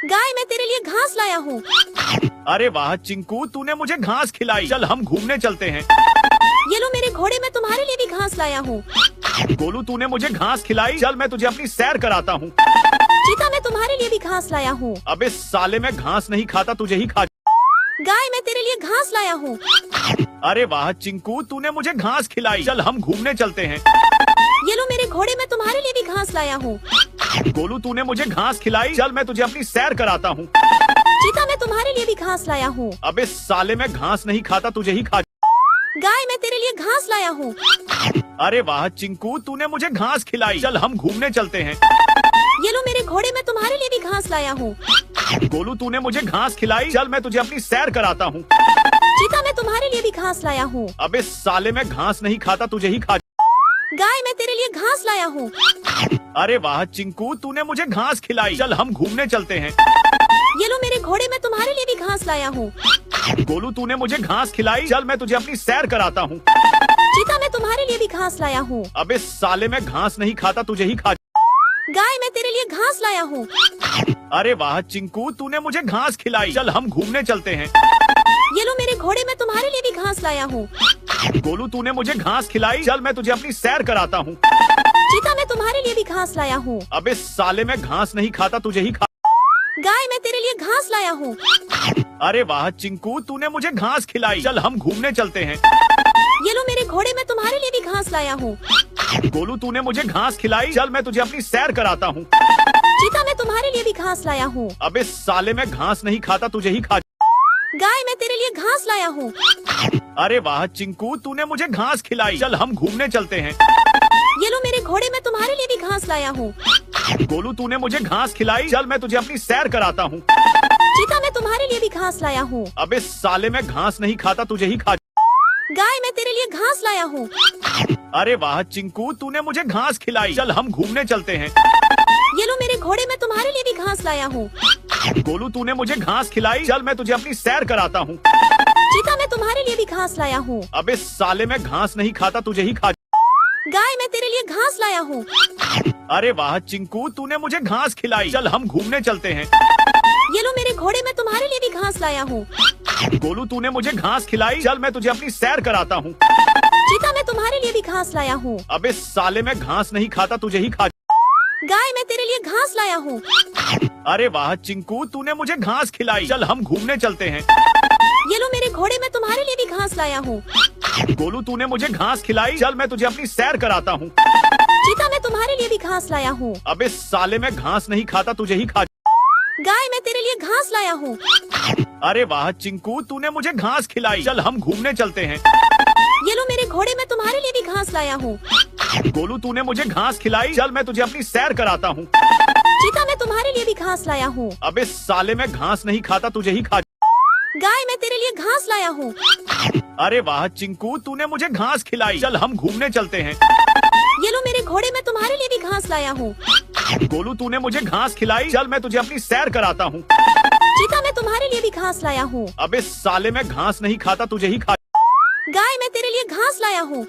गाय मैं तेरे लिए घास लाया हूँ। अरे वाह चिंकू, तूने मुझे घास खिलाई। चल हम घूमने चलते हैं। ये लो मेरे घोड़े मैं तुम्हारे लिए भी घास लाया हूँ। गोलू तूने मुझे घास खिलाई, चल मैं तुझे अपनी सैर कराता हूँ। चीता मैं तुम्हारे लिए भी घास लाया हूँ। अबे साले मैं घास नहीं खाता, तुझे ही खा। गाय मैं तेरे लिए घास लाया हूँ। अरे वाह चिंकू, तूने मुझे घास खिलाई। चल हम घूमने चलते हैं। ये लो मेरे घोड़े मैं तुम्हारे लिए भी घास लाया हूँ। गोलू तूने मुझे घास खिलाई, चल मैं तुझे अपनी सैर कराता हूँ। चीता मैं तुम्हारे लिए भी घास लाया हूँ। अबे साले मैं घास नहीं खाता, तुझे ही खा। गाय मैं तेरे लिए घास लाया हूँ। अरे वाह चिंकू, तूने मुझे घास खिलाई। चल हम घूमने चलते हैं। ये लो मेरे घोड़े मैं तुम्हारे लिए भी घास लाया हूँ। गोलू तूने मुझे घास खिलाई, चल मैं तुझे अपनी सैर कराता हूँ। चीता मैं तुम्हारे लिए भी घास लाया हूँ। अबे साले मैं घास नहीं खाता, तुझे ही खा। गाय मैं तेरे लिए घास लाया हूँ। अरे वाह चिंकू, तूने मुझे घास खिलाई। चल हम घूमने चलते हैं। ये लो मेरे घोड़े मैं तुम्हारे लिए भी घास लाया हूँ। गोलू तूने मुझे घास खिलाई, चल मैं तुझे अपनी सैर कराता हूँ। चीता मैं तुम्हारे लिए भी घास लाया हूँ। अबे साले मैं घास नहीं खाता, तुझे ही खा। गाय मैं तेरे लिए घास लाया हूँ। अरे वाह चिंकू, तूने मुझे घास खिलाई। चल हम घूमने चलते हैं। ये लो मेरे घोड़े मैं तुम्हारे लिए भी घास लाया हूँ। गोलू तूने मुझे घास खिलाई, चल मैं तुझे अपनी सैर कराता हूँ। चीता मैं तुम्हारे लिए भी घास लाया हूँ। अबे साले मैं घास नहीं खाता, तुझे ही खा। गाय मैं तेरे लिए घास लाया हूँ। अरे वाह चिंकू, तूने मुझे घास खिलाई। चल हम घूमने चलते हैं। ये लो लो मेरे घोड़े, मैं तुम्हारे लिए भी घास लाया हूँ। गोलू तूने मुझे घास खिलाई, चल मैं तुझे अपनी सैर कराता हूँ। चीता, मैं तुम्हारे लिए भी घास लाया हूँ। अबे साले, मैं घास नहीं खाता, तुझे ही खा। गाय, मैं तेरे लिए घास लाया हूँ। अरे वाह चिंकू, तूने मुझे घास खिलाई, चल हम घूमने चलते हैं। ये लो मेरे घोड़े, मैं तुम्हारे लिए भी घास लाया हूँ। गोलू तूने मुझे घास खिलाई, चल मैं तुझे अपनी सैर कराता हूँ। चीता, मैं तुम्हारे लिए भी घास लाया हूँ। अबे साले, मैं घास नहीं खाता, तुझे ही खा। गाय, मैं तेरे लिए घास लाया हूँ। अरे वाह चिंकू, तूने मुझे घास खिलाई, चल हम घूमने चलते हैं। ये लो मेरे घोड़े, मैं तुम्हारे लिए भी घास लाया हूँ। गोलू तूने मुझे घास खिलाई, चल मैं तुझे अपनी सैर कराता हूँ। चीता, मैं तुम्हारे लिए भी घास लाया हूँ। अबे साले, मैं घास नहीं खाता, तुझे ही खा। गाय, मैं तेरे लिए घास लाया हूँ। अरे वाह चिंकू, तूने मुझे घास खिलाई, चल हम घूमने चलते हैं। ये लो मेरे घोड़े, मैं तुम्हारे लिए भी घास लाया हूँ। गोलू तूने मुझे घास खिलाई, चल मैं तुझे अपनी सैर कराता हूँ। चीता, मैं तुम्हारे लिए भी घास लाया हूँ। अबे साले, मैं घास नहीं खाता, तुझे ही खा। गाय, मैं तेरे लिए घास लाया हूँ। अरे वाह चिंकू, तूने मुझे घास खिलाई, चल हम घूमने चलते हैं। ये लो मेरे घोड़े, मैं तुम्हारे लिए भी घास लाया हूँ। गोलू तूने मुझे घास खिलाई, चल मैं तुझे अपनी सैर कराता हूँ। चीता, मैं तुम्हारे लिए भी घास लाया हूँ। अबे साले, मैं घास नहीं खाता, तुझे ही खा। गाय, मैं तेरे लिए घास लाया हूँ। अरे वाह चिंकू, तूने मुझे घास खिलाई, चल हम घूमने चलते हैं। ये लो मेरे घोड़े, मैं तुम्हारे लिए भी घास लाया हूँ। गोलू तूने मुझे घास खिलाई, चल मैं तुझे अपनी सैर कराता हूँ। चीता, मैं तुम्हारे लिए भी घास लाया हूँ। अबे साले, मैं घास नहीं खाता, तुझे ही खा। गाय, मैं तेरे लिए घास लाया हूँ। अरे वाह चिंकू, तूने मुझे घास खिलाई, चल हम घूमने चलते हैं। ये लो मेरे घोड़े, मैं तुम्हारे लिए भी घास लाया हूँ। गोलू तूने मुझे घास खिलाई, चल मैं तुझे अपनी सैर कराता हूँ। चीता, मैं तुम्हारे लिए भी घास लाया हूँ। अबे साले, मैं घास नहीं खाता, तुझे ही खा। गाय, मैं तेरे लिए घास लाया हूँ।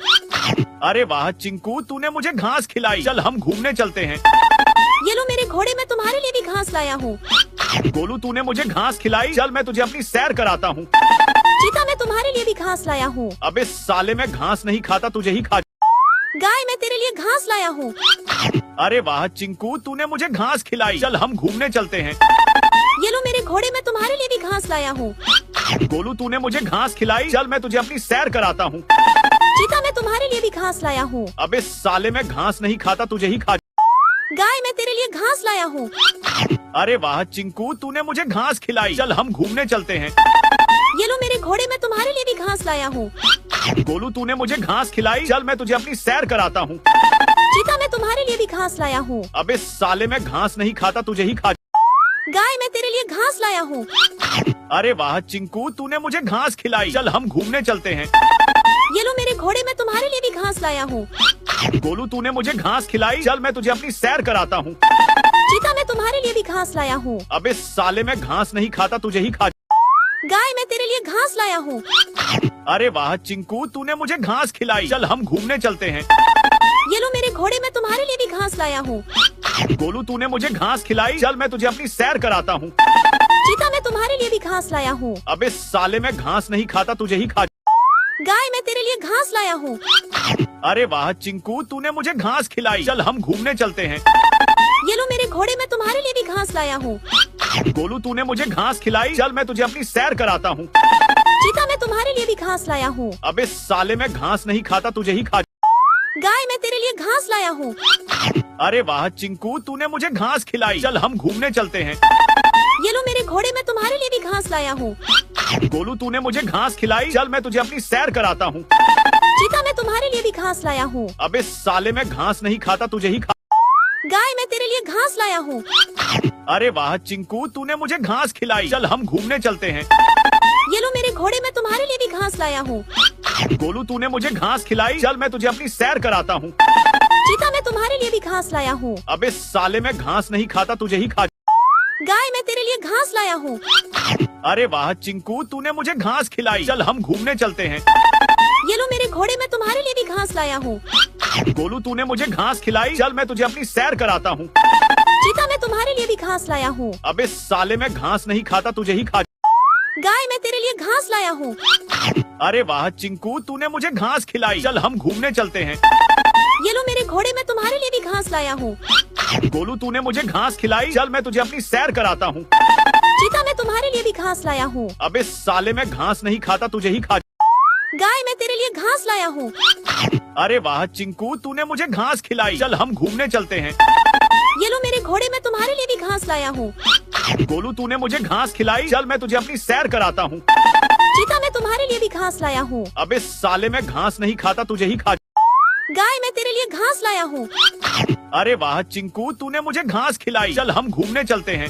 अरे वाह चिंकू, तूने मुझे घास खिलाई, चल हम घूमने चलते हैं। ये लो मेरे घोड़े, मैं तुम्हारे लिए भी घास लाया हूँ। गोलू तूने मुझे घास खिलाई, चल मैं तुझे अपनी सैर कराता हूँ। चीता, मैं तुम्हारे लिए भी घास लाया हूँ। अबे साले, मैं घास नहीं खाता, तुझे ही खा। गाय, मैं तेरे लिए घास लाया हूँ। अरे वाह चिंकू, तूने मुझे घास खिलाई, चल हम घूमने चलते हैं। ये लो मेरे घोड़े, मैं तुम्हारे लिए भी घास लाया हूँ। गोलू तूने मुझे घास खिलाई, चल मैं तुझे अपनी सैर कराता हूँ। चीता, मैं तुम्हारे लिए भी घास लाया हूँ। अबे साले, मैं घास नहीं खाता, तुझे ही खा। गाय, मैं तेरे लिए घास लाया हूँ। अरे वाह चिंकू, तूने मुझे घास खिलाई, चल हम घूमने चलते हैं। ये लो मेरे घोड़े, मैं तुम्हारे लिए भी घास लाया हूँ। गोलू तूने मुझे घास खिलाई, चल मैं तुझे अपनी सैर कराता हूँ। चीता, मैं तुम्हारे लिए भी घास लाया हूँ। अबे साले, मैं घास नहीं खाता, तुझे ही खा। गाय, मैं तेरे लिए घास लाया हूँ। अरे वाह चिंकू, तूने मुझे घास खिलाई, चल हम घूमने चलते हैं। ये लो मेरे घोड़े, मैं तुम्हारे लिए भी घास लाया हूँ। गोलू तूने मुझे घास खिलाई, चल मैं तुझे अपनी सैर कराता हूँ। चीता, मैं तुम्हारे लिए भी घास लाया हूँ। अबे साले, मैं घास नहीं खाता, तुझे ही खा। गाय, मैं तेरे लिए घास लाया हूँ। अरे वाह चिंकू, तूने मुझे घास खिलाई, चल हम घूमने चलते हैं। ये लो मेरे घोड़े, मैं तुम्हारे लिए भी घास लाया हूँ। गोलू तूने मुझे घास खिलाई, चल मैं तुझे अपनी सैर कराता हूँ। चीता, मैं तुम्हारे लिए भी घास लाया हूँ। अबे साले, मैं घास नहीं खाता, तुझे ही खा। गाय, मैं तेरे लिए घास लाया हूँ। अरे वाह चिंकू, तूने मुझे घास खिलाई, चल हम घूमने चलते हैं। ये लो मेरे घोड़े, मैं तुम्हारे लिए भी घास लाया हूँ। गोलू तूने मुझे घास खिलाई, चल मैं तुझे अपनी सैर कराता हूँ। चीता, मैं तुम्हारे लिए भी घास लाया हूँ। अबे साले, मैं घास नहीं खाता, तुझे ही खा। गाय, मैं तेरे लिए घास लाया हूँ। अरे वाह चिंकू, तूने मुझे घास खिलाई, चल हम घूमने चलते हैं। ये लो मेरे घोड़े, मैं तुम्हारे लिए भी घास लाया हूँ। गोलू तूने मुझे घास खिलाई, चल मैं तुझे अपनी सैर कराता हूँ। चीता, मैं तुम्हारे लिए भी घास लाया हूँ। अबे साले, मैं घास नहीं खाता, तुझे ही खा। गाय, मैं तेरे लिए घास लाया हूँ। अरे वाह चिंकू, तूने मुझे घास खिलाई, चल हम घूमने चलते हैं। ये लो मेरे घोड़े, मैं तुम्हारे लिए भी घास लाया हूँ। गोलू तूने मुझे घास खिलाई, चल मैं तुझे अपनी सैर कराता हूँ। चीता, मैं तुम्हारे लिए भी घास लाया हूँ। अबे साले, मैं घास नहीं खाता, तुझे ही खा। गाय, मैं तेरे लिए घास लाया हूँ। अरे वाह चिंकू, तूने मुझे घास खिलाई, चल हम घूमने चलते हैं। ये लो मेरे घोड़े, मैं तुम्हारे लिए भी घास लाया हूँ। गोलू तूने मुझे घास खिलाई, चल मैं तुझे अपनी सैर कराता हूँ। चीता, मैं तुम्हारे लिए भी घास लाया हूँ। अबे साले, मैं घास नहीं खाता, तुझे ही खा। गाय, मैं तेरे लिए घास लाया हूँ। अरे वाह चिंकू, तूने मुझे घास खिलाई, चल हम घूमने चलते हैं। ये लो मेरे घोड़े, मैं तुम्हारे लिए भी घास लाया हूँ। गोलू तूने मुझे घास खिलाई, चल मैं तुझे अपनी सैर कराता हूँ। चीता, मैं तुम्हारे लिए भी घास लाया हूँ। अबे साले, मैं घास नहीं खाता, तुझे ही खा। गाय, मैं तेरे लिए घास लाया लाया हूँ। अरे वाह चिंकू, तूने मुझे घास खिलाई। चल हम घूमने चलते हैं। ये लो मेरे घोड़े, मैं तुम्हारे लिए भी घास लाया हूँ। गोलू, तूने मुझे घास खिलाई। चल मैं तुझे अपनी सैर कराता हूँ। चीता, मैं तुम्हारे लिए भी घास लाया हूँ। अबे साले, मैं घास नहीं खाता, तुझे ही खा। गाय, मैं तेरे लिए घास लाया हूँ। अरे वाह चिंकू, तूने मुझे घास खिलाई। चल हम घूमने चलते हैं।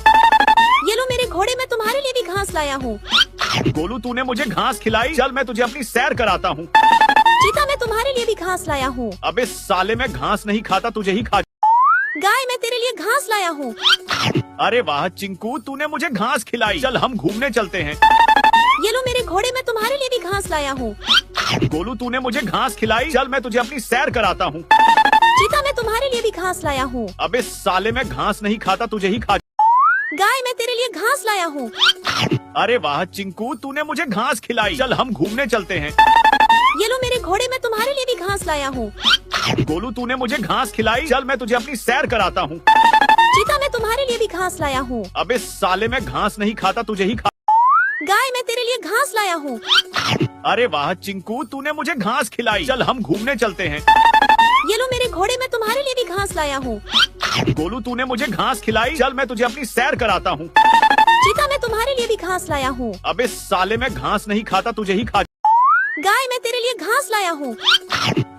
ये लो मेरे घोड़े, मैं तुम्हारे लिए भी घास लाया हूँ। गोलू, तूने मुझे घास खिलाई। चल मैं तुझे अपनी सैर कराता हूँ। चीता, मैं तुम्हारे लिए भी घास लाया हूँ। अबे साले, मैं घास नहीं खाता, तुझे ही खा। गाय, मैं तेरे लिए घास लाया हूँ। अरे वाह चिंकू, तूने मुझे घास खिलाई। चल हम घूमने चलते हैं। ये लो मेरे घोड़े, मैं तुम्हारे लिए भी घास लाया हूँ। गोलू, तूने मुझे घास खिलाई। चल मैं तुझे अपनी सैर कराता हूँ। चीता, मैं तुम्हारे लिए भी घास लाया हूँ। अबे साले, मैं घास नहीं खाता, तुझे ही खा। गाय, मैं तेरे लिए घास लाया हूँ। अरे वाह चिंकू, तूने मुझे घास खिलाई। चल हम घूमने चलते हैं। ये लो मेरे घोड़े, मैं तुम्हारे लिए भी घास लाया हूँ। गोलू, तूने मुझे घास खिलाई। चल मैं तुझे अपनी सैर कराता हूँ। चीता, मैं तुम्हारे लिए भी घास लाया हूँ। अबे साले, मैं घास नहीं खाता, तुझे ही खा। गाय, मैं तेरे लिए घास लाया हूँ। अरे वाह चिंकू, तूने मुझे घास खिलाई। चल हम घूमने चलते हैं। ये लो मेरे घोड़े, मैं तुम्हारे लिए भी घास लाया हूँ। गोलू, तूने मुझे घास खिलाई। चल मैं तुझे अपनी सैर कराता हूँ। चीता, मैं तुम्हारे लिए भी घास लाया हूँ। अबे साले, मैं घास नहीं खाता, तुझे ही खा। गाय, मैं तेरे लिए घास लाया हूँ।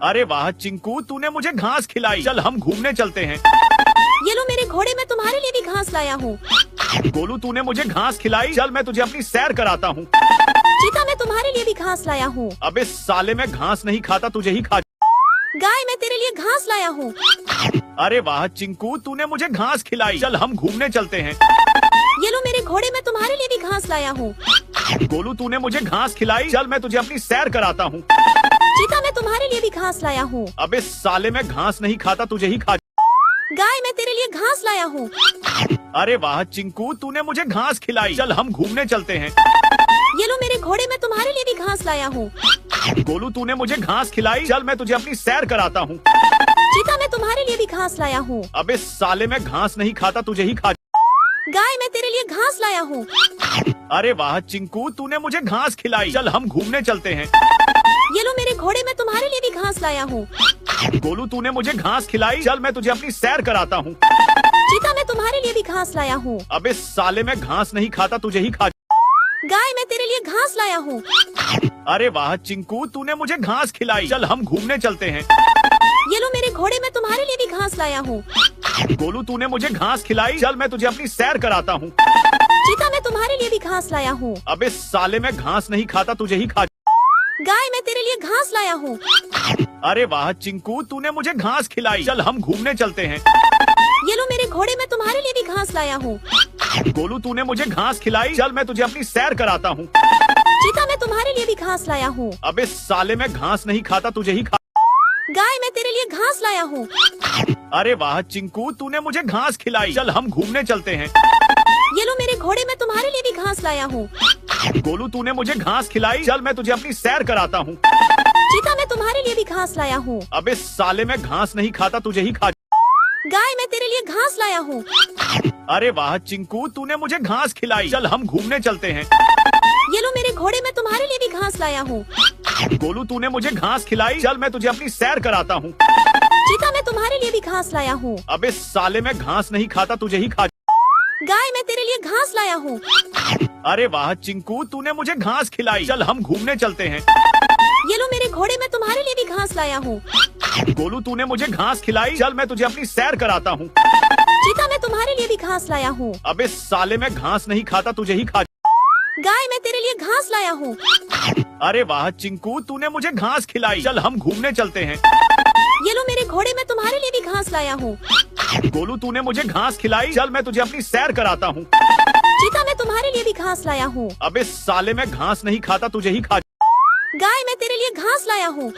अरे वाह चिंकू, तूने मुझे घास खिलाई। चल हम घूमने चलते हैं। ये लो मेरे घोड़े, मैं तुम्हारे लिए भी घास लाया हूँ। गोलू, तूने मुझे घास खिलाई। चल मैं तुझे अपनी सैर कराता हूँ। चीता, मैं तुम्हारे लिए भी घास लाया हूँ। अबे साले, मैं घास नहीं खाता, तुझे ही खा। गाय, मैं तेरे लिए घास लाया हूँ। अरे वाह चिंकू, तूने मुझे घास खिलाई। चल हम घूमने चलते हैं। ये लो मेरे घोड़े, मैं तुम्हारे लिए भी घास लाया हूँ। गोलू, तूने मुझे घास खिलाई। चल मैं तुझे अपनी सैर कराता हूँ। चीता, मैं तुम्हारे लिए भी घास लाया हूँ। अबे साले, मैं घास नहीं खाता, तुझे ही खा। गाय, मैं तेरे लिए घास लाया हूँ। अरे वाह चिंकू, तूने मुझे घास खिलाई। चल हम घूमने चलते हैं। ये लो मेरे घोड़े, मैं तुम्हारे लिए भी घास लाया हूँ। गोलू, तूने मुझे घास खिलाई। चल मैं तुझे अपनी सैर कराता हूँ। चीता, मैं तुम्हारे लिए भी घास लाया हूँ। अबे साले, मैं घास नहीं खाता, तुझे ही खा। गाय, मैं तेरे लिए घास लाया हूँ। अरे वाह चिंकू, तूने मुझे घास खिलाई। चल हम घूमने चलते हैं। ये लो मेरे घोड़े, मैं तुम्हारे लिए भी घास लाया हूँ। गोलू, तूने मुझे घास खिलाई। चल मैं तुझे अपनी सैर कराता हूँ। चीता, मैं तुम्हारे लिए भी घास लाया हूँ। अबे साले, मैं घास नहीं खाता, तुझे ही खा। गाय, मैं तेरे लिए घास लाया हूँ। अरे वाह चिंकू, तूने मुझे घास खिलाई। चल हम घूमने चलते हैं। ये लो मेरे घोड़े, मैं तुम्हारे लिए भी घास लाया हूँ। गोलू, तूने मुझे घास खिलाई। चल मैं तुझे अपनी सैर कराता हूँ। चीता, मैं तुम्हारे लिए भी घास लाया हूँ। अबे साले, मैं घास नहीं खाता, तुझे ही खा। गाय, मैं तेरे लिए घास लाया हूँ। अरे वाह चिंकू, तूने मुझे घास खिलाई। चल हम घूमने चलते हैं। ये लो मेरे घोड़े, मैं तुम्हारे लिए भी घास लाया हूँ। गोलू, तूने मुझे घास खिलाई। चल मैं तुझे अपनी सैर कराता हूँ। चीता, मैं तुम्हारे लिए भी घास लाया हूँ। अबे साले, मैं घास नहीं खाता, तुझे ही खा। गाय, मैं तेरे लिए घास लाया हूँ। अरे वाह चिंकू, तूने मुझे घास खिलाई। चल हम घूमने चलते हैं। ये लो मेरे घोड़े, मैं तुम्हारे लिए भी घास लाया हूँ। गोलू, तूने मुझे घास खिलाई। चल मैं तुझे अपनी सैर कराता हूँ। चीता, मैं तुम्हारे लिए भी घास लाया हूँ। अबे साले, मैं घास नहीं खाता, तुझे ही खा। गाय, मैं तेरे लिए घास लाया हूँ। अरे वाह चिंकू, तूने मुझे घास खिलाई। चल हम घूमने चलते हैं। ये लो मेरे घोड़े, मैं तुम्हारे लिए भी घास लाया हूँ। गोलू, तूने मुझे घास खिलाई। चल मैं तुझे अपनी सैर कराता हूँ। चीता, मैं तुम्हारे लिए भी घास लाया हूँ। अबे साले, मैं घास नहीं खाता, तुझे ही खा। गाय, मैं तेरे लिए घास लाया हूँ। अरे वाह चिंकू, तूने मुझे घास खिलाई। चल हम घूमने चलते हैं। ये लो मेरे घोड़े, मैं तुम्हारे लिए भी घास लाया हूँ। गोलू, तूने मुझे घास खिलाई। चल मैं तुझे अपनी सैर कराता हूँ। चीता, मैं तुम्हारे लिए भी घास लाया हूँ। अबे साले, मैं घास नहीं खाता, तुझे ही खा। गाय, मैं तेरे लिए घास लाया हूँ। अरे वाह चिंकू, तूने मुझे घास खिलाई। चल हम घूमने चलते हैं। ये लो मेरे घोड़े, मैं तुम्हारे लिए भी घास लाया हूँ। गोलू, तूने मुझे घास खिलाई। चल मैं तुझे अपनी सैर कराता हूँ। चीता, मैं तुम्हारे लिए भी घास लाया हूँ। अबे साले, मैं घास नहीं खाता, तुझे ही खा। गाय, मैं तेरे लिए घास लाया हूँ।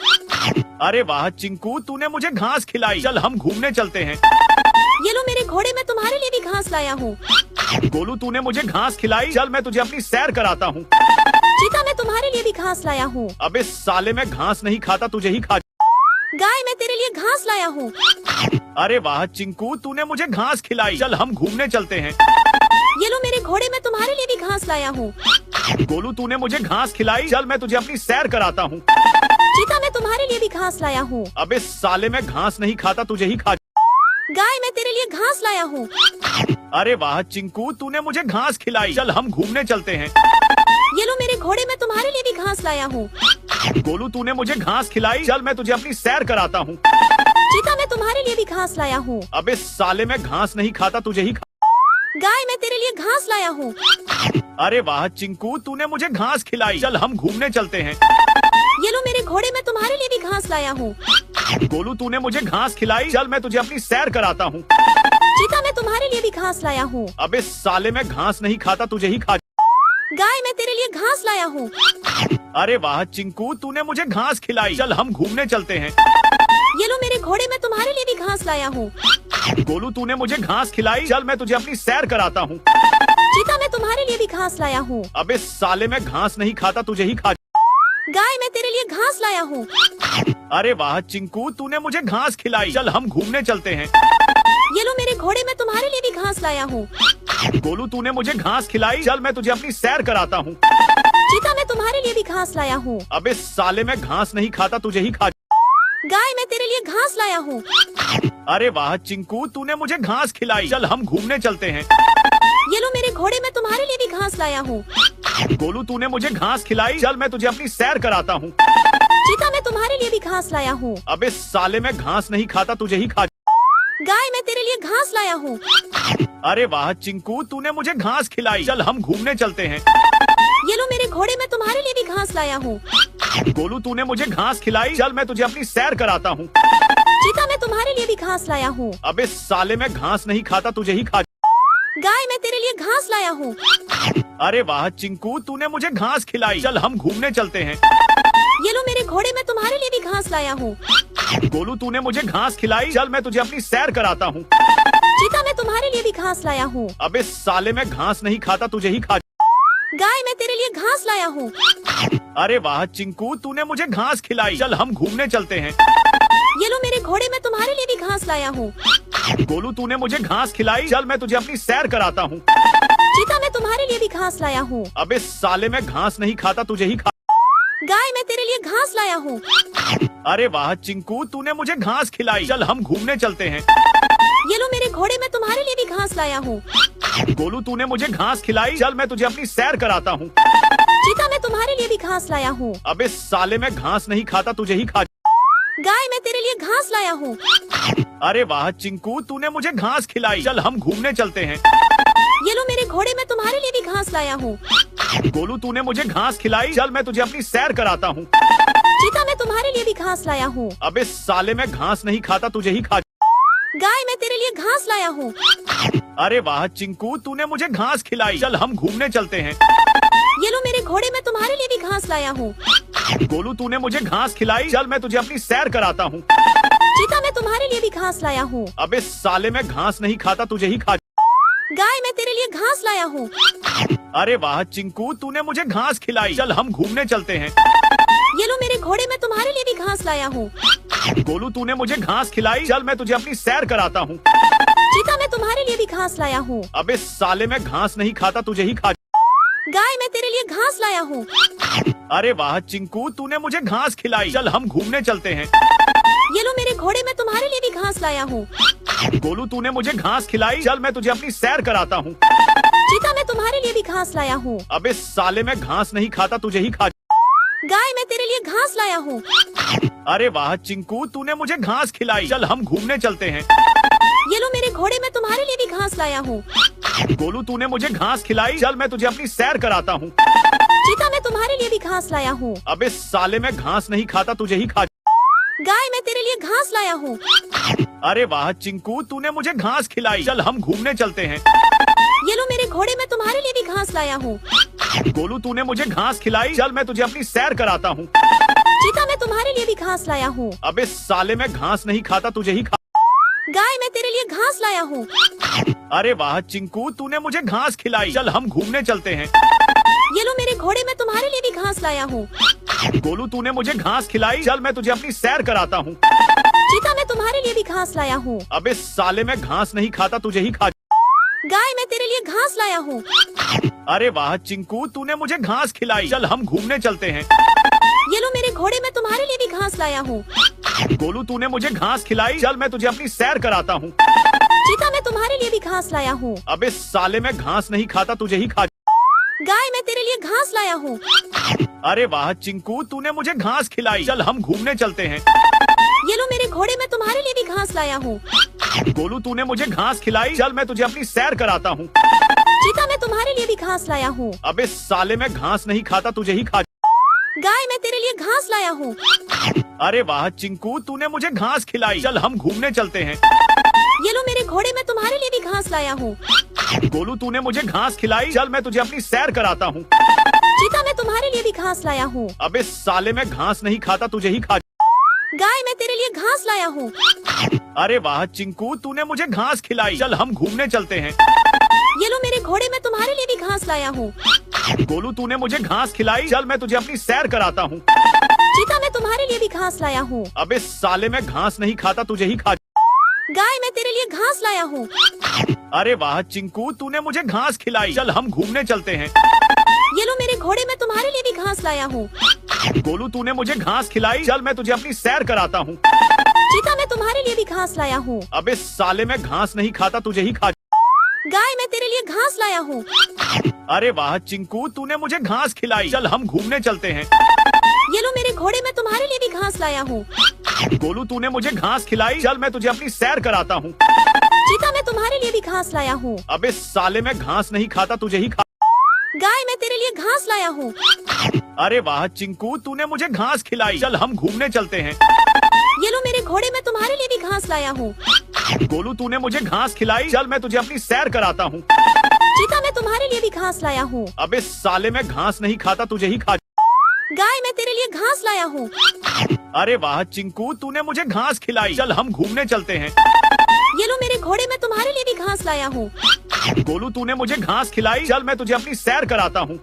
अरे वाह चिंकू, तूने मुझे घास खिलाई। चल हम घूमने चलते हैं। ये लो मेरे घोड़े, मैं तुम्हारे लिए भी घास लाया हूँ। गोलू, तूने मुझे घास खिलाई। चल मैं तुझे अपनी सैर कराता हूँ। चीता, मैं तुम्हारे लिए भी घास लाया हूँ। अबे साले, मैं घास नहीं खाता, तुझे ही खा। गाय, मैं तेरे लिए घास लाया हूँ। अरे वाह चिंकू, तूने मुझे घास खिलाई। चल हम घूमने चलते हैं। ये लो मेरे घोड़े, मैं तुम्हारे लिए भी घास लाया हूँ। गोलू, तूने मुझे घास खिलाई। चल मैं तुझे अपनी सैर कराता हूँ। चीता, मैं तुम्हारे तुम्हारे लिए भी घास लाया हूँ। अबे साले, मैं घास नहीं खाता, तुझे ही खा। गाय, मैं तेरे लिए घास लाया हूँ। अरे वाह चिंकू, तूने मुझे घास खिलाई। चल हम घूमने चलते हैं। ये लो मेरे घोड़े, मैं तुम्हारे लिए भी घास लाया हूँ। गोलू, तूने मुझे घास खिलाई। चल मैं तुझे अपनी सैर कराता हूँ। चीता, मैं तुम्हारे लिए भी घास लाया हूँ। अबे साले, मैं घास नहीं खाता, तुझे ही खा। गाय, मैं तेरे लिए घास लाया हूँ। अरे वाह चिंकू, तूने मुझे घास खिलाई। चल हम घूमने चलते हैं। ये लो मेरे घोड़े, मैं तुम्हारे लिए भी घास लाया हूँ। गोलू, तूने मुझे घास खिलाई। चल मैं तुझे अपनी सैर कराता हूँ। चीता, मैं तुम्हारे लिए भी घास लाया हूँ। अबे साले, मैं घास नहीं खाता, तुझे ही खा। गाय, मैं तेरे लिए घास लाया हूँ। अरे वाह चिंकू, तूने मुझे घास खिलाई। चल हम घूमने चलते हैं। ये लो मेरे घोड़े, मैं तुम्हारे लिए भी घास लाया हूँ। गोलू, तूने मुझे घास खिलाई। चल मैं तुझे अपनी सैर कराता हूँ। चीता, मैं तुम्हारे लिए भी घास लाया हूँ। अबे साले, मैं घास नहीं खाता, तुझे ही खा। गाय, मैं तेरे लिए घास लाया हूँ। अरे वाह चिंकू, तूने मुझे घास खिलाई। चल हम घूमने चलते हैं। ये लो मेरे घोड़े, मैं तुम्हारे लिए भी घास लाया हूँ। गोलू, तूने मुझे घास खिलाई। चल मैं तुझे अपनी सैर कराता हूँ। चीता, मैं तुम्हारे लिए भी घास लाया हूँ। अबे साले, मैं घास नहीं खाता, तुझे ही खा। गाय, मैं तेरे लिए घास लाया हूँ। अरे वाह चिंकू, तूने मुझे घास खिलाई। चल हम घूमने चलते हैं। ये लो मेरे घोड़े, मैं तुम्हारे लिए भी घास लाया हूँ। गोलू, तूने मुझे घास खिलाई। चल मैं तुझे अपनी सैर कराता हूँ। चीता, मैं तुम्हारे लिए भी घास लाया हूँ। अबे साले, मैं घास नहीं खाता, तुझे ही खा। गाय, मैं तेरे लिए घास लाया हूँ। अरे वाह चिंकू, तूने मुझे घास खिलाई। चल हम घूमने चलते हैं। ये लो मेरे घोड़े, मैं तुम्हारे लिए भी घास लाया हूँ। गोलू, तूने मुझे घास खिलाई। चल मैं तुझे अपनी सैर कराता हूँ। चीता, मैं तुम्हारे लिए भी घास लाया हूँ। अबे साले, मैं घास नहीं खाता, तुझे ही खा। गाय, मैं तेरे लिए घास लाया हूँ। अरे वाह चिंकू, तूने मुझे घास खिलाई। चल हम घूमने चलते हैं। ये लो मेरे घोड़े, मैं तुम्हारे लिए भी घास लाया हूँ। गोलू, तूने मुझे घास खिलाई। चल मैं तुझे अपनी सैर कराता हूँ। चीता, मैं तुम्हारे लिए भी घास लाया हूँ। अबे साले, मैं घास नहीं खाता, तुझे ही खा। गाय, मैं तेरे लिए घास लाया हूँ। अरे वाह चिंकू, तूने मुझे घास खिलाई। चल हम घूमने चलते हैं। ये लो मेरे घोड़े, मैं तुम्हारे लिए भी घास लाया हूँ। गोलू, तूने मुझे घास खिलाई। चल मैं तुझे अपनी सैर कराता हूँ। चीता, मैं तुम्हारे लिए भी घास लाया हूँ। अबे साले, मैं घास नहीं खाता, तुझे ही खा। गाय, मैं तेरे लिए घास लाया हूँ। अरे वाह चिंकू, तूने मुझे घास खिलाई। चल हम घूमने चलते हैं। ये लो मेरे घोड़े, मैं तुम्हारे लिए भी घास लाया हूँ। गोलू, तूने मुझे घास खिलाई। चल मैं तुझे अपनी सैर कराता हूँ। चीता, मैं तुम्हारे लिए भी घास लाया हूँ। अबे साले, मैं घास नहीं खाता, तुझे ही खा। गाय, मैं तेरे लिए घास लाया हूँ। अरे वाह चिंकू, तूने मुझे घास खिलाई। चल हम घूमने चलते हैं। ये लो मेरे घोड़े, मैं तुम्हारे लिए भी घास लाया हूँ। गोलू, तूने मुझे घास खिलाई। चल मैं तुझे अपनी सैर कराता हूँ। चीता, मैं तुम्हारे लिए भी घास लाया हूँ। अबे साले, मैं घास नहीं खाता, तुझे ही खा। गाय, मैं तेरे लिए घास लाया हूँ। अरे वाह चिंकू, तूने मुझे घास खिलाई। चल हम घूमने चलते हैं। ये लो मेरे घोड़े, मैं तुम्हारे लिए भी घास लाया हूँ। गोलू, तूने मुझे घास खिलाई। चल मैं तुझे अपनी सैर कराता हूँ। चीता, मैं तुम्हारे लिए भी घास लाया हूँ। अबे साले, मैं घास नहीं खाता, तुझे ही खा। गाय, मैं तेरे लिए घास लाया हूँ। अरे वाह चिंकू, तूने मुझे घास खिलाई। चल हम घूमने चलते हैं। ये लो मेरे घोड़े, मैं तुम्हारे लिए भी घास लाया हूँ। गोलू, तूने मुझे घास खिलाई। चल मैं तुझे अपनी सैर कराता हूँ। चीता, मैं तुम्हारे लिए भी घास लाया हूँ। अबे साले, मैं घास नहीं खाता, तुझे ही खा। गाय, मैं तेरे लिए घास लाया हूँ। अरे वाह चिंकू, तूने मुझे घास खिलाई। चल हम घूमने चलते हैं। ये लो मेरे घोड़े, मैं तुम्हारे लिए भी घास लाया हूँ। गोलू, तूने मुझे घास खिलाई। चल मैं तुझे अपनी सैर कराता हूँ। चीता, मैं तुम्हारे लिए भी घास लाया हूँ। अबे साले, मैं घास नहीं खाता, तुझे ही खा। गाय, मैं तेरे लिए घास लाया हूँ। अरे वाह चिंकू, तूने मुझे घास खिलाई। चल हम घूमने चलते हैं। ये लो मेरे घोड़े, मैं तुम्हारे लिए भी घास लाया हूँ। गोलू, तूने मुझे घास खिलाई। चल मैं तुझे अपनी सैर कराता हूँ। चीता, मैं तुम्हारे लिए भी घास लाया हूँ। अबे साले, मैं घास नहीं खाता, तुझे ही खा। गाय, मैं तेरे लिए घास लाया हूँ। अरे वाह चिंकू, तूने मुझे घास खिलाई। चल हम घूमने चलते हैं। ये लो मेरे घोड़े, मैं तुम्हारे लिए भी घास लाया हूँ। गोलू, तूने मुझे घास खिलाई। चल मैं तुझे अपनी सैर कराता हूँ। चीता, मैं तुम्हारे लिए भी घास लाया हूँ। अबे साले, मैं घास नहीं खाता, तुझे ही खा। गाय, मैं तेरे लिए घास लाया हूँ। अरे वाह चिंकू, तूने मुझे घास खिलाई। चल हम घूमने चलते हैं। ये लो मेरे घोड़े, मैं तुम्हारे लिए भी घास लाया हूँ। गोलू, तूने मुझे घास खिलाई। चल मैं तुझे अपनी सैर कराता हूँ। चीता, मैं तुम्हारे लिए भी घास लाया हूँ। अबे साले, मैं घास नहीं खाता, तुझे ही खा। गाय, मैं तेरे लिए घास लाया हूँ। अरे वाह चिंकू, तूने मुझे घास खिलाई। चल हम घूमने चलते हैं। ये लो मेरे घोड़े, मैं तुम्हारे लिए भी घास लाया हूँ। गोलू तूने मुझे घास खिलाई, चल मैं तुझे अपनी सैर कराता हूँ। चीता, मैं तुम्हारे लिए भी घास लाया हूँ। अबे साले, मैं घास नहीं खाता, तुझे ही खा। गाय, मैं तेरे लिए घास लाया हूँ। अरे वाह चिंकू, तूने मुझे घास खिलाई, चल हम घूमने चलते हैं। ये लो मेरे घोड़े, मैं तुम्हारे लिए भी घास लाया हूँ। गोलू तूने मुझे घास खिलाई, चल मैं तुझे अपनी सैर कराता हूँ। चीता, मैं तुम्हारे लिए भी घास लाया हूँ। अबे साले, मैं घास नहीं खाता, तुझे ही खा। गाय, मैं तेरे लिए घास लाया हूँ। अरे वाह चिंकू, तूने मुझे घास खिलाई, चल हम घूमने चलते हैं। ये लो मेरे घोड़े, मैं तुम्हारे लिए भी घास लाया हूँ। गोलू तूने मुझे घास खिलाई, चल मैं तुझे अपनी सैर कराता हूँ। चीता, मैं तुम्हारे लिए भी घास लाया हूँ। अबे साले, मैं घास नहीं खाता, तुझे ही खा। गाय, मैं तेरे लिए घास लाया हूँ। अरे वाह चिंकू, तूने मुझे घास खिलाई, चल हम घूमने चलते हैं। ये लो मेरे घोड़े, मैं तुम्हारे लिए भी घास लाया हूँ। गोलू तूने मुझे घास खिलाई, चल मैं तुझे अपनी सैर कराता हूँ। चीता, मैं तुम्हारे लिए भी घास लाया हूँ। अबे साले, मैं घास नहीं खाता, तुझे ही खा। गाय, मैं तेरे लिए घास लाया हूँ। अरे वाह चिंकू, तूने मुझे घास खिलाई, चल हम घूमने चलते हैं। ये लो मेरे घोड़े, मैं तुम्हारे लिए भी घास लाया हूँ। गोलू तूने मुझे घास खिलाई, चल मैं तुझे अपनी सैर कराता हूँ। चीता, मैं तुम्हारे लिए भी घास लाया हूँ। अबे साले, मैं घास नहीं खाता, तुझे ही खा। गाय, मैं तेरे लिए घास लाया हूँ। अरे वाह चिंकू, तूने मुझे घास खिलाई, चल हम घूमने चलते हैं। ये लो मेरे घोड़े, मैं तुम्हारे लिए भी घास लाया हूँ। गोलू तूने मुझे घास खिलाई, चल मैं तुझे अपनी सैर कराता हूँ। चीता, मैं तुम्हारे लिए भी घास लाया हूँ। अबे साले, मैं घास नहीं खाता, तुझे ही खा। गाय, मैं तेरे लिए घास लाया हूँ। अरे वाह चिंकू, तूने मुझे घास खिलाई, चल हम घूमने चलते हैं। ये लो मेरे घोड़े, मैं तुम्हारे लिए भी घास लाया हूँ। गोलू तूने मुझे घास खिलाई, चल मैं तुझे अपनी सैर कराता हूँ। चीता, मैं तुम्हारे लिए भी घास लाया हूँ। अबे साले, मैं घास नहीं खाता, तुझे ही खा। गाय, मैं तेरे लिए घास लाया हूँ। अरे वाह चिंकू, तूने मुझे घास खिलाई, चल हम घूमने चलते हैं। ये लो मेरे घोड़े, मैं तुम्हारे लिए भी घास लाया हूँ। गोलू तूने मुझे घास खिलाई, चल मैं तुझे अपनी सैर कराता हूँ।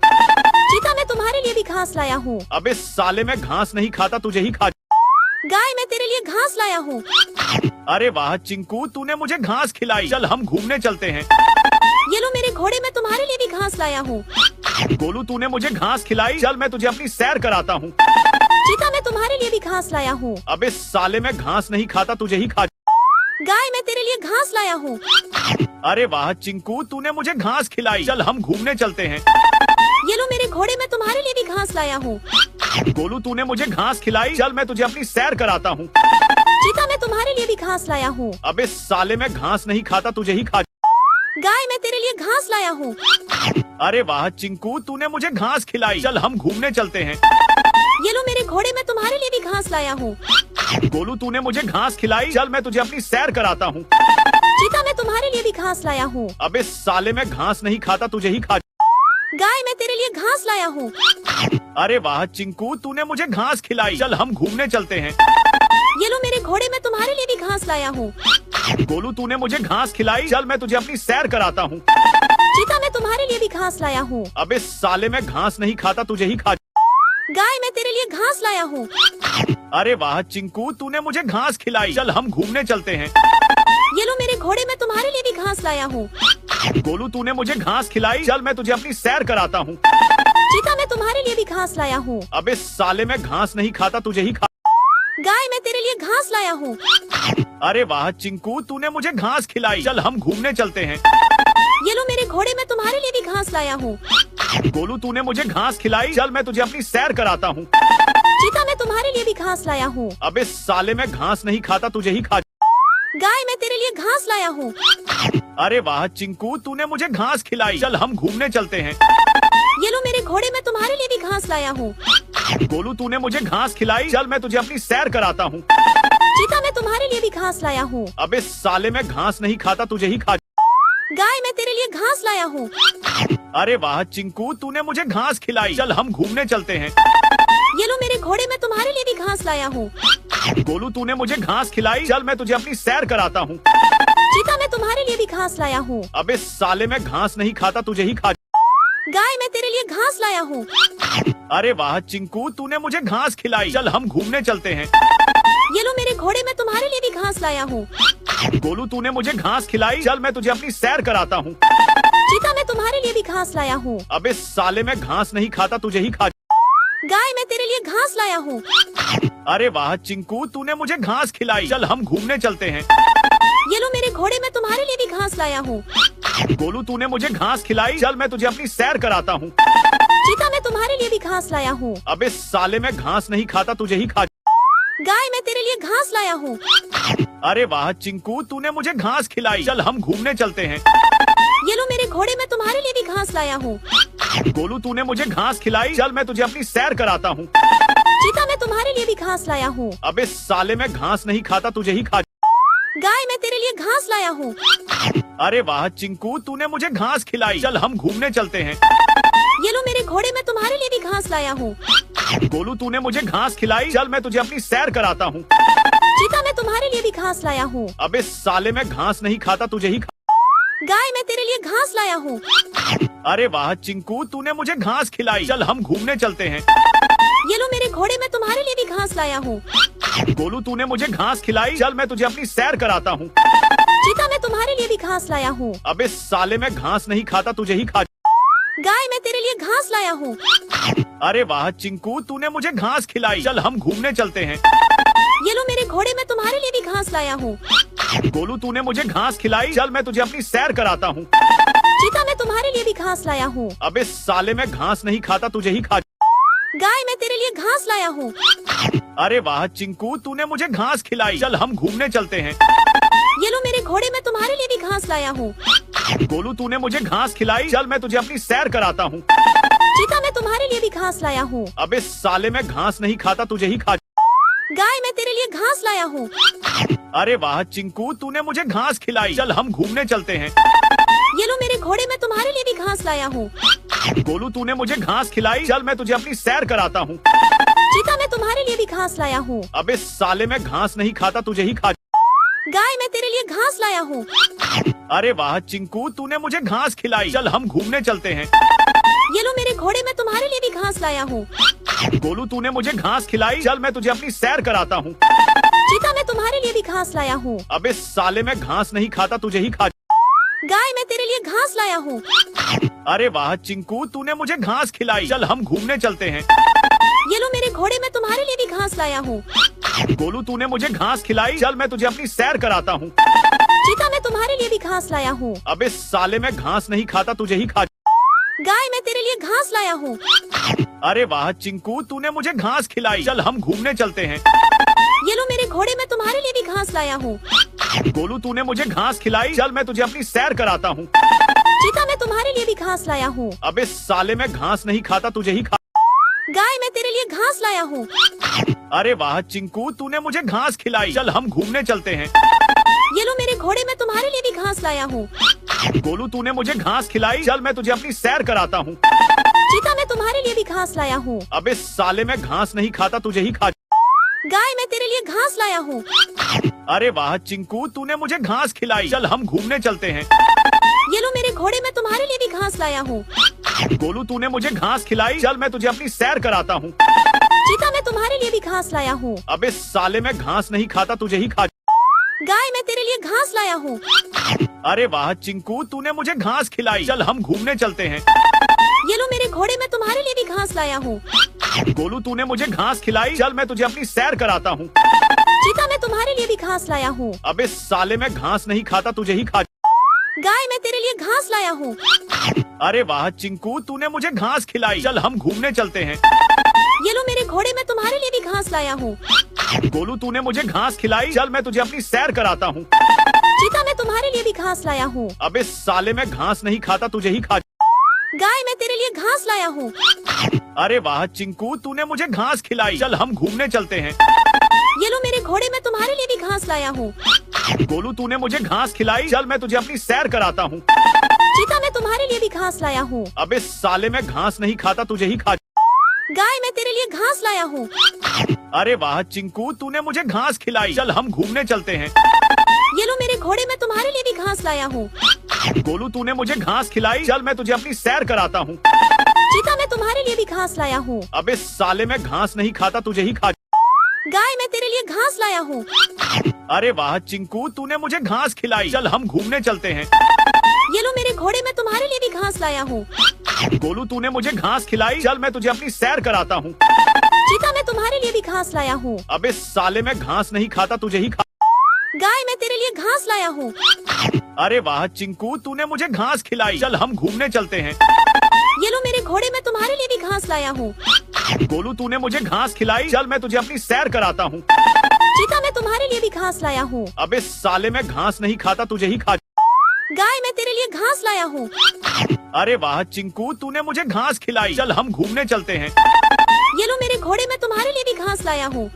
चीता, मैं तुम्हारे लिए भी घास लाया हूँ। अबे साले, मैं घास नहीं खाता, तुझे ही खा। गाय, मैं तेरे लिए घास लाया हूँ। अरे वाह चिंकू, तूने मुझे घास खिलाई, चल हम घूमने चलते हैं। ये लो मेरे घोड़े, मैं तुम्हारे लिए भी घास लाया हूँ। गोलू तूने मुझे घास खिलाई, चल मैं तुझे अपनी सैर कराता हूँ। चीता, मैं तुम्हारे लिए भी घास लाया हूँ। अबे साले, मैं घास नहीं खाता, तुझे ही खा। गाय, मैं तेरे लिए घास लाया हूँ। अरे वाह चिंकू, तूने मुझे घास खिलाई, चल हम घूमने चलते हैं। ये लो मेरे घोड़े, मैं तुम्हारे लिए भी घास लाया हूँ। गोलू तूने मुझे घास खिलाई, चल मैं तुझे अपनी सैर कराता हूँ। चीता, मैं तुम्हारे लिए भी घास लाया हूँ। अबे साले, मैं घास नहीं खाता, तुझे ही खा। गाय, मैं तेरे लिए घास लाया हूँ। अरे वाह चिंकू, तूने मुझे घास खिलाई, चल हम घूमने चलते हैं। ये लो मेरे घोड़े, मैं तुम्हारे लिए भी घास लाया हूँ। गोलू तूने मुझे घास खिलाई, चल मैं तुझे अपनी सैर कराता हूँ। चीता, मैं तुम्हारे लिए भी घास लाया हूँ। अबे साले, मैं घास नहीं खाता, तुझे ही खा। गाय, मैं तेरे लिए घास लाया हूँ। अरे वाह चिंकू, तूने मुझे घास खिलाई, चल हम घूमने चलते हैं। ये लो मेरे घोड़े, मैं तुम्हारे लिए भी घास लाया हूँ। गोलू तूने मुझे घास खिलाई, चल मैं तुझे अपनी सैर कराता हूँ। चीता, मैं तुम्हारे लिए भी घास लाया हूँ। अबे साले, मैं घास नहीं खाता, तुझे ही खा। गाय, मैं तेरे लिए घास लाया हूँ। अरे वाह चिंकू, तूने मुझे घास खिलाई, चल हम घूमने चलते हैं। ये लो मेरे घोड़े, मैं तुम्हारे लिए भी घास लाया हूँ। गोलू तूने मुझे घास खिलाई, चल मैं तुझे अपनी सैर कराता हूँ। चीता, मैं तुम्हारे लिए भी घास लाया हूँ। अबे साले, मैं घास नहीं खाता, तुझे ही खा। गाय, मैं तेरे लिए घास लाया हूँ। अरे वाह चिंकू, तूने मुझे घास खिलाई, चल हम घूमने चलते हैं। ये लो मेरे घोड़े, मैं तुम्हारे लिए भी घास लाया हूँ। गोलू तूने मुझे घास खिलाई, चल मैं तुझे अपनी सैर कराता हूँ। चीता, मैं तुम्हारे लिए भी घास लाया हूँ। अबे साले, मैं घास नहीं खाता, तुझे ही खा। गाय, मैं तेरे लिए घास लाया हूँ। अरे वाह चिंकू, तूने मुझे घास खिलाई, चल हम घूमने चलते हैं। ये लो मेरे घोड़े, मैं तुम्हारे लिए भी घास लाया हूँ। गोलू तूने मुझे घास खिलाई, चल मैं तुझे अपनी सैर कराता हूँ। चीता, मैं तुम्हारे लिए भी घास लाया हूँ। अबे साले, मैं घास नहीं खाता, तुझे ही खा। गाय, मैं तेरे लिए घास लाया हूँ। अरे वाह चिंकू, तूने मुझे घास खिलाई, चल हम घूमने चलते हैं। ये लो मेरे घोड़े, मैं तुम्हारे लिए भी घास लाया हूँ। गोलू तूने मुझे घास खिलाई, चल मैं तुझे अपनी सैर कराता हूँ। चीता, मैं तुम्हारे लिए भी घास लाया हूँ। अबे साले, मैं घास नहीं खाता, तुझे ही खा। गाय, मैं तेरे लिए घास लाया हूँ। अरे वाह चिंकू, तूने मुझे घास खिलाई, चल हम घूमने चलते हैं। ये लो मेरे घोड़े, मैं तुम्हारे लिए भी घास लाया हूँ। गोलू तूने मुझे घास खिलाई, चल मैं तुझे अपनी सैर कराता हूँ। चीता, मैं तुम्हारे लिए भी घास लाया हूँ। अबे साले, मैं घास नहीं खाता, तुझे ही खा। गाय मैं तेरे लिए घास लाया हूँ। अरे वाह चिंकू, तूने मुझे घास खिलाई। चल हम घूमने चलते हैं। ये लो मेरे घोड़े, मैं तुम्हारे लिए भी घास लाया हूँ। गोलू, तूने मुझे घास खिलाई। चल मैं तुझे अपनी सैर कराता हूँ। चीता मैं तुम्हारे लिए भी घास लाया हूँ। अबे साले, मैं घास नहीं खाता, तुझे ही खा। गाय मैं तेरे लिए घास लाया हूँ। अरे वाह चिंकू, तूने मुझे घास खिलाई। चल हम घूमने चलते हैं। ये लो मेरे घोड़े, मैं तुम्हारे लिए भी घास लाया हूँ। गोलू, तूने मुझे घास खिलाई। चल मैं तुझे अपनी सैर कराता हूँ। चीता मैं तुम्हारे लिए भी घास लाया हूँ। अबे साले, मैं घास नहीं खाता, तुझे ही खा। गाय मैं तेरे लिए घास लाया हूँ। अरे वाह चिंकू, तूने मुझे घास खिलाई। चल हम घूमने चलते हैं। ये लो मेरे घोड़े, मैं तुम्हारे लिए भी घास लाया हूँ। गोलू, तूने मुझे घास खिलाई। चल मैं तुझे अपनी सैर कराता हूँ। चीता मैं तुम्हारे लिए भी घास लाया हूँ। अबे साले, मैं घास नहीं खाता, तुझे ही खा। गाय मैं तेरे लिए घास लाया हूँ। अरे वाह चिंकू, तूने मुझे घास खिलाई। चल हम घूमने चलते हैं। ये लो मेरे घोड़े, मैं तुम्हारे लिए भी घास लाया हूँ। गोलू, तूने मुझे घास खिलाई। चल मैं तुझे अपनी सैर कराता हूँ। चीता मैं तुम्हारे लिए भी घास लाया हूँ। अबे साले, मैं घास नहीं खाता, तुझे ही खा। गाय मैं तेरे लिए घास लाया हूँ। अरे वाह चिंकू, तूने मुझे घास खिलाई। चल हम घूमने चलते हैं। ये लो मेरे घोड़े, मैं तुम्हारे लिए भी घास लाया हूँ। गोलू, तूने मुझे घास खिलाई। चल मैं तुझे अपनी सैर कराता हूँ। चीता मैं तुम्हारे लिए भी घास लाया हूँ। अबे साले, मैं घास नहीं खाता, तुझे ही खा। गाय मैं तेरे लिए घास लाया हूँ। अरे वाह चिंकू, तूने मुझे घास खिलाई। चल हम घूमने चलते हैं। ये लो मेरे घोड़े, मैं तुम्हारे लिए भी घास लाया हूँ। गोलू, तूने मुझे घास खिलाई। चल मैं तुझे अपनी सैर कराता हूँ। चीता मैं तुम्हारे लिए भी घास लाया हूँ। अबे साले, मैं घास नहीं खाता, तुझे ही खा। गाय मैं तेरे लिए घास लाया हूँ। अरे वाह चिंकू, तूने मुझे घास खिलाई। चल हम घूमने चलते हैं। ये लो मेरे घोड़े, मैं तुम्हारे लिए भी घास लाया हूँ। गोलू, तूने मुझे घास खिलाई। चल मैं तुझे अपनी सैर कराता हूँ। चीता मैं तुम्हारे लिए भी घास लाया हूँ। अबे साले, मैं घास नहीं खाता, तुझे ही खा। गाय मैं तेरे लिए घास लाया हूँ। अरे वाह चिंकू, तूने मुझे घास खिलाई। चल हम घूमने चलते हैं। ये लो मेरे घोड़े, मैं तुम्हारे लिए भी घास लाया हूँ। गोलू, तूने मुझे घास खिलाई। चल मैं तुझे अपनी सैर कराता हूँ। चीता मैं तुम्हारे लिए भी घास लाया हूँ। अबे साले, मैं घास नहीं खाता, तुझे ही खा। गाय मैं तेरे लिए घास लाया हूँ। अरे वाह चिंकू, तूने मुझे घास खिलाई। चल हम घूमने चलते हैं। ये लो मेरे घोड़े, मैं तुम्हारे लिए भी घास लाया हूँ। गोलू, तूने मुझे घास खिलाई। चल मैं तुझे अपनी सैर कराता हूँ। चीता मैं तुम्हारे लिए भी घास लाया हूँ। अबे साले, मैं घास नहीं खाता, तुझे ही खा। गाय मैं तेरे लिए घास लाया हूँ। अरे वाह चिंकू, तूने मुझे घास खिलाई। चल हम घूमने चलते हैं। ये लो मेरे घोड़े, मैं तुम्हारे लिए भी घास लाया हूँ। गोलू, तूने मुझे घास खिलाई। चल मैं तुझे अपनी सैर कराता हूँ। चीता मैं तुम्हारे लिए भी घास लाया हूँ। अबे साले, मैं घास नहीं खाता, तुझे ही खा। गाय मैं तेरे लिए घास लाया हूँ। अरे वाह चिंकू, तूने मुझे घास खिलाई। चल हम घूमने चलते हैं। ये लो मेरे घोड़े, मैं तुम्हारे लिए भी घास लाया हूँ। गोलू, तूने मुझे घास खिलाई। चल मैं तुझे अपनी सैर कराता हूँ। चीता मैं तुम्हारे लिए भी घास लाया हूँ। अबे साले, मैं घास नहीं खाता, तुझे ही खा। गाय मैं तेरे लिए घास लाया हूँ। अरे वाह चिंकू, तूने मुझे घास खिलाई। चल हम घूमने चलते हैं। ये लो मेरे घोड़े, मैं तुम्हारे लिए भी घास लाया हूँ। गोलू, तूने मुझे घास खिलाई। चल मैं तुझे अपनी सैर कराता हूँ। चीता मैं तुम्हारे लिए भी घास लाया हूँ। अबे साले, मैं घास नहीं खाता, तुझे ही खा। गाय मैं तेरे लिए घास लाया हूँ। अरे वाह चिंकू, तूने मुझे घास खिलाई। चल हम घूमने चलते हैं। ये लो मेरे घोड़े, मैं तुम्हारे लिए भी घास लाया हूँ। गोलू, तूने मुझे घास खिलाई। चल मैं तुझे अपनी सैर कराता हूँ। चीता मैं तुम्हारे लिए भी घास लाया हूँ। अबे साले, मैं घास नहीं खाता, तुझे ही खा। गाय मैं तेरे लिए घास लाया हूँ। अरे वाह चिंकू, तूने मुझे घास खिलाई। चल हम घूमने चलते हैं। ये लो मेरे घोड़े, मैं तुम्हारे लिए भी घास लाया हूँ। गोलू, तूने मुझे घास खिलाई। चल मैं तुझे अपनी सैर कराता हूँ। चीता मैं तुम्हारे लिए भी घास लाया हूँ। अबे साले, मैं घास नहीं खाता, तुझे ही खा। गाय मैं तेरे लिए घास लाया हूँ। अरे वाह चिंकू, तूने मुझे घास खिलाई। चल हम घूमने चलते हैं। ये लो मेरे घोड़े, मैं तुम्हारे लिए भी घास लाया हूँ। गोलू, तूने मुझे घास खिलाई। चल मैं तुझे अपनी सैर कराता हूँ। चीता मैं तुम्हारे लिए भी घास लाया हूँ। अबे साले, मैं घास नहीं खाता, तुझे ही खा। गाय मैं तेरे लिए घास लाया हूँ। अरे वाह चिंकू, तूने मुझे घास खिलाई। चल हम घूमने चलते हैं। ये लो मेरे घोड़े, मैं तुम्हारे लिए भी घास लाया हूँ। गोलू, तूने मुझे घास खिलाई। चल मैं तुझे अपनी सैर कराता हूँ। चीता मैं तुम्हारे लिए भी घास लाया हूँ। अबे साले, मैं घास नहीं खाता, तुझे ही खा। गाय मैं तेरे लिए घास लाया हूँ। अरे वाह चिंकू, तूने मुझे घास खिलाई। चल हम घूमने चलते हैं। ये लो मेरे घोड़े, मैं तुम्हारे लिए भी घास लाया हूँ। गोलू, तूने मुझे घास खिलाई। चल मैं तुझे अपनी सैर कराता हूँ। तुम्हारे लिए भी घास लाया हूँ। अबे साले, मैं घास नहीं खाता, तुझे ही खा। गाय, मैं तेरे लिए घास लाया हूँ। अरे वाह चिंकू, तूने मुझे घास खिलाई। चल हम घूमने चलते हैं। ये लो मेरे घोड़े, मैं तुम्हारे लिए भी घास लाया हूँ। गोलू, तूने मुझे घास खिलाई। चल मैं तुझे अपनी सैर कराता हूँ। चीता, मैं तुम्हारे लिए भी घास लाया हूँ। अबे साले, मैं घास नहीं खाता, तुझे ही खा। गाय, मैं तेरे लिए घास लाया हूँ। अरे वाह चिंकू, तूने मुझे घास खिलाई। चल हम घूमने चलते हैं। ये लो मेरे घोड़े, मैं तुम्हारे लिए भी घास लाया हूँ।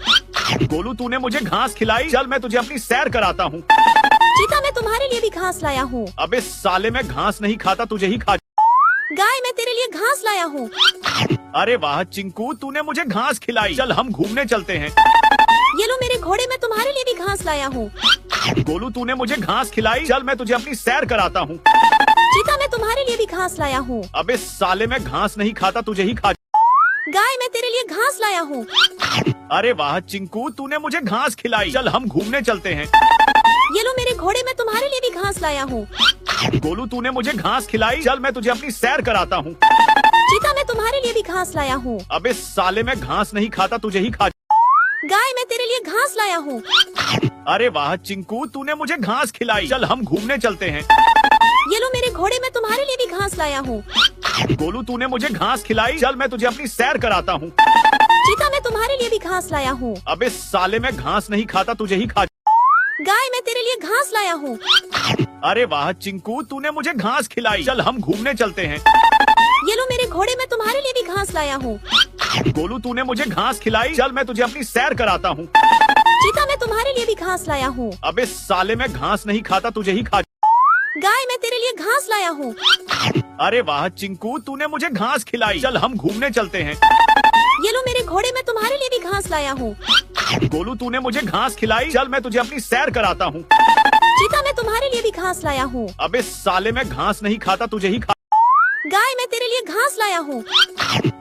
गोलू, तूने मुझे घास खिलाई। चल मैं तुझे अपनी सैर कराता हूँ। चीता, मैं तुम्हारे लिए भी घास लाया हूँ। अबे साले, मैं घास नहीं खाता, तुझे ही खा। गाय, मैं तेरे लिए घास लाया हूँ। अरे वाह चिंकू, तूने मुझे घास खिलाई। चल हम घूमने चलते हैं। ये लो मेरे घोड़े, मैं तुम्हारे लिए भी घास लाया हूँ। गोलू, तूने मुझे घास खिलाई। चल मैं तुझे अपनी सैर कराता हूँ। चीता, मैं तुम्हारे लिए भी घास लाया हूँ। अबे साले, मैं घास नहीं खाता, तुझे ही खा। गाय, मैं तेरे लिए घास लाया हूँ। अरे वाह चिंकू, तूने मुझे घास खिलाई। चल हम घूमने चलते हैं। ये लो मेरे घोड़े, मैं तुम्हारे लिए भी घास लाया हूँ। गोलू, तूने मुझे घास खिलाई। चल मैं तुझे अपनी सैर कराता हूँ। चीता, मैं तुम्हारे लिए भी घास लाया हूँ। अबे साले, मैं घास नहीं खाता, तुझे ही खा। गाय, मैं तेरे लिए घास लाया हूँ। अरे वाह चिंकू, तूने मुझे घास खिलाई। चल हम घूमने चलते हैं। ये लो मेरे घोड़े, मैं तुम्हारे लिए भी घास लाया हूँ। गोलू, तूने मुझे घास खिलाई। चल मैं तुझे अपनी सैर कराता हूँ। चीता, मैं तुम्हारे लिए भी घास लाया हूँ। अबे साले, मैं घास नहीं खाता, तुझे ही खा। गाय, मैं तेरे लिए घास लाया हूँ। अरे वाह चिंकू, तूने मुझे घास खिलाई। चल हम घूमने चलते हैं। ये लो मेरे घोड़े, मैं तुम्हारे लिए भी घास लाया हूँ। गोलू, तूने मुझे घास खिलाई। चल मैं तुझे अपनी सैर कराता हूँ। चीता, मैं तुम्हारे लिए भी घास लाया हूँ। अबे साले, मैं घास नहीं खाता, तुझे ही खा। गाय, मैं तेरे लिए घास लाया हूँ। अरे वाह चिंकू, तूने मुझे घास खिलाई। चल हम घूमने चलते हैं। ये लो मेरे घोड़े, मैं तुम्हारे लिए भी घास लाया हूँ। गोलू, तूने मुझे घास खिलाई। चल मैं तुझे अपनी सैर कराता हूँ। चीता, मैं तुम्हारे लिए भी घास लाया हूँ। अबे साले, मैं घास नहीं खाता, तुझे ही खा। गाय, मैं तेरे लिए घास लाया हूँ।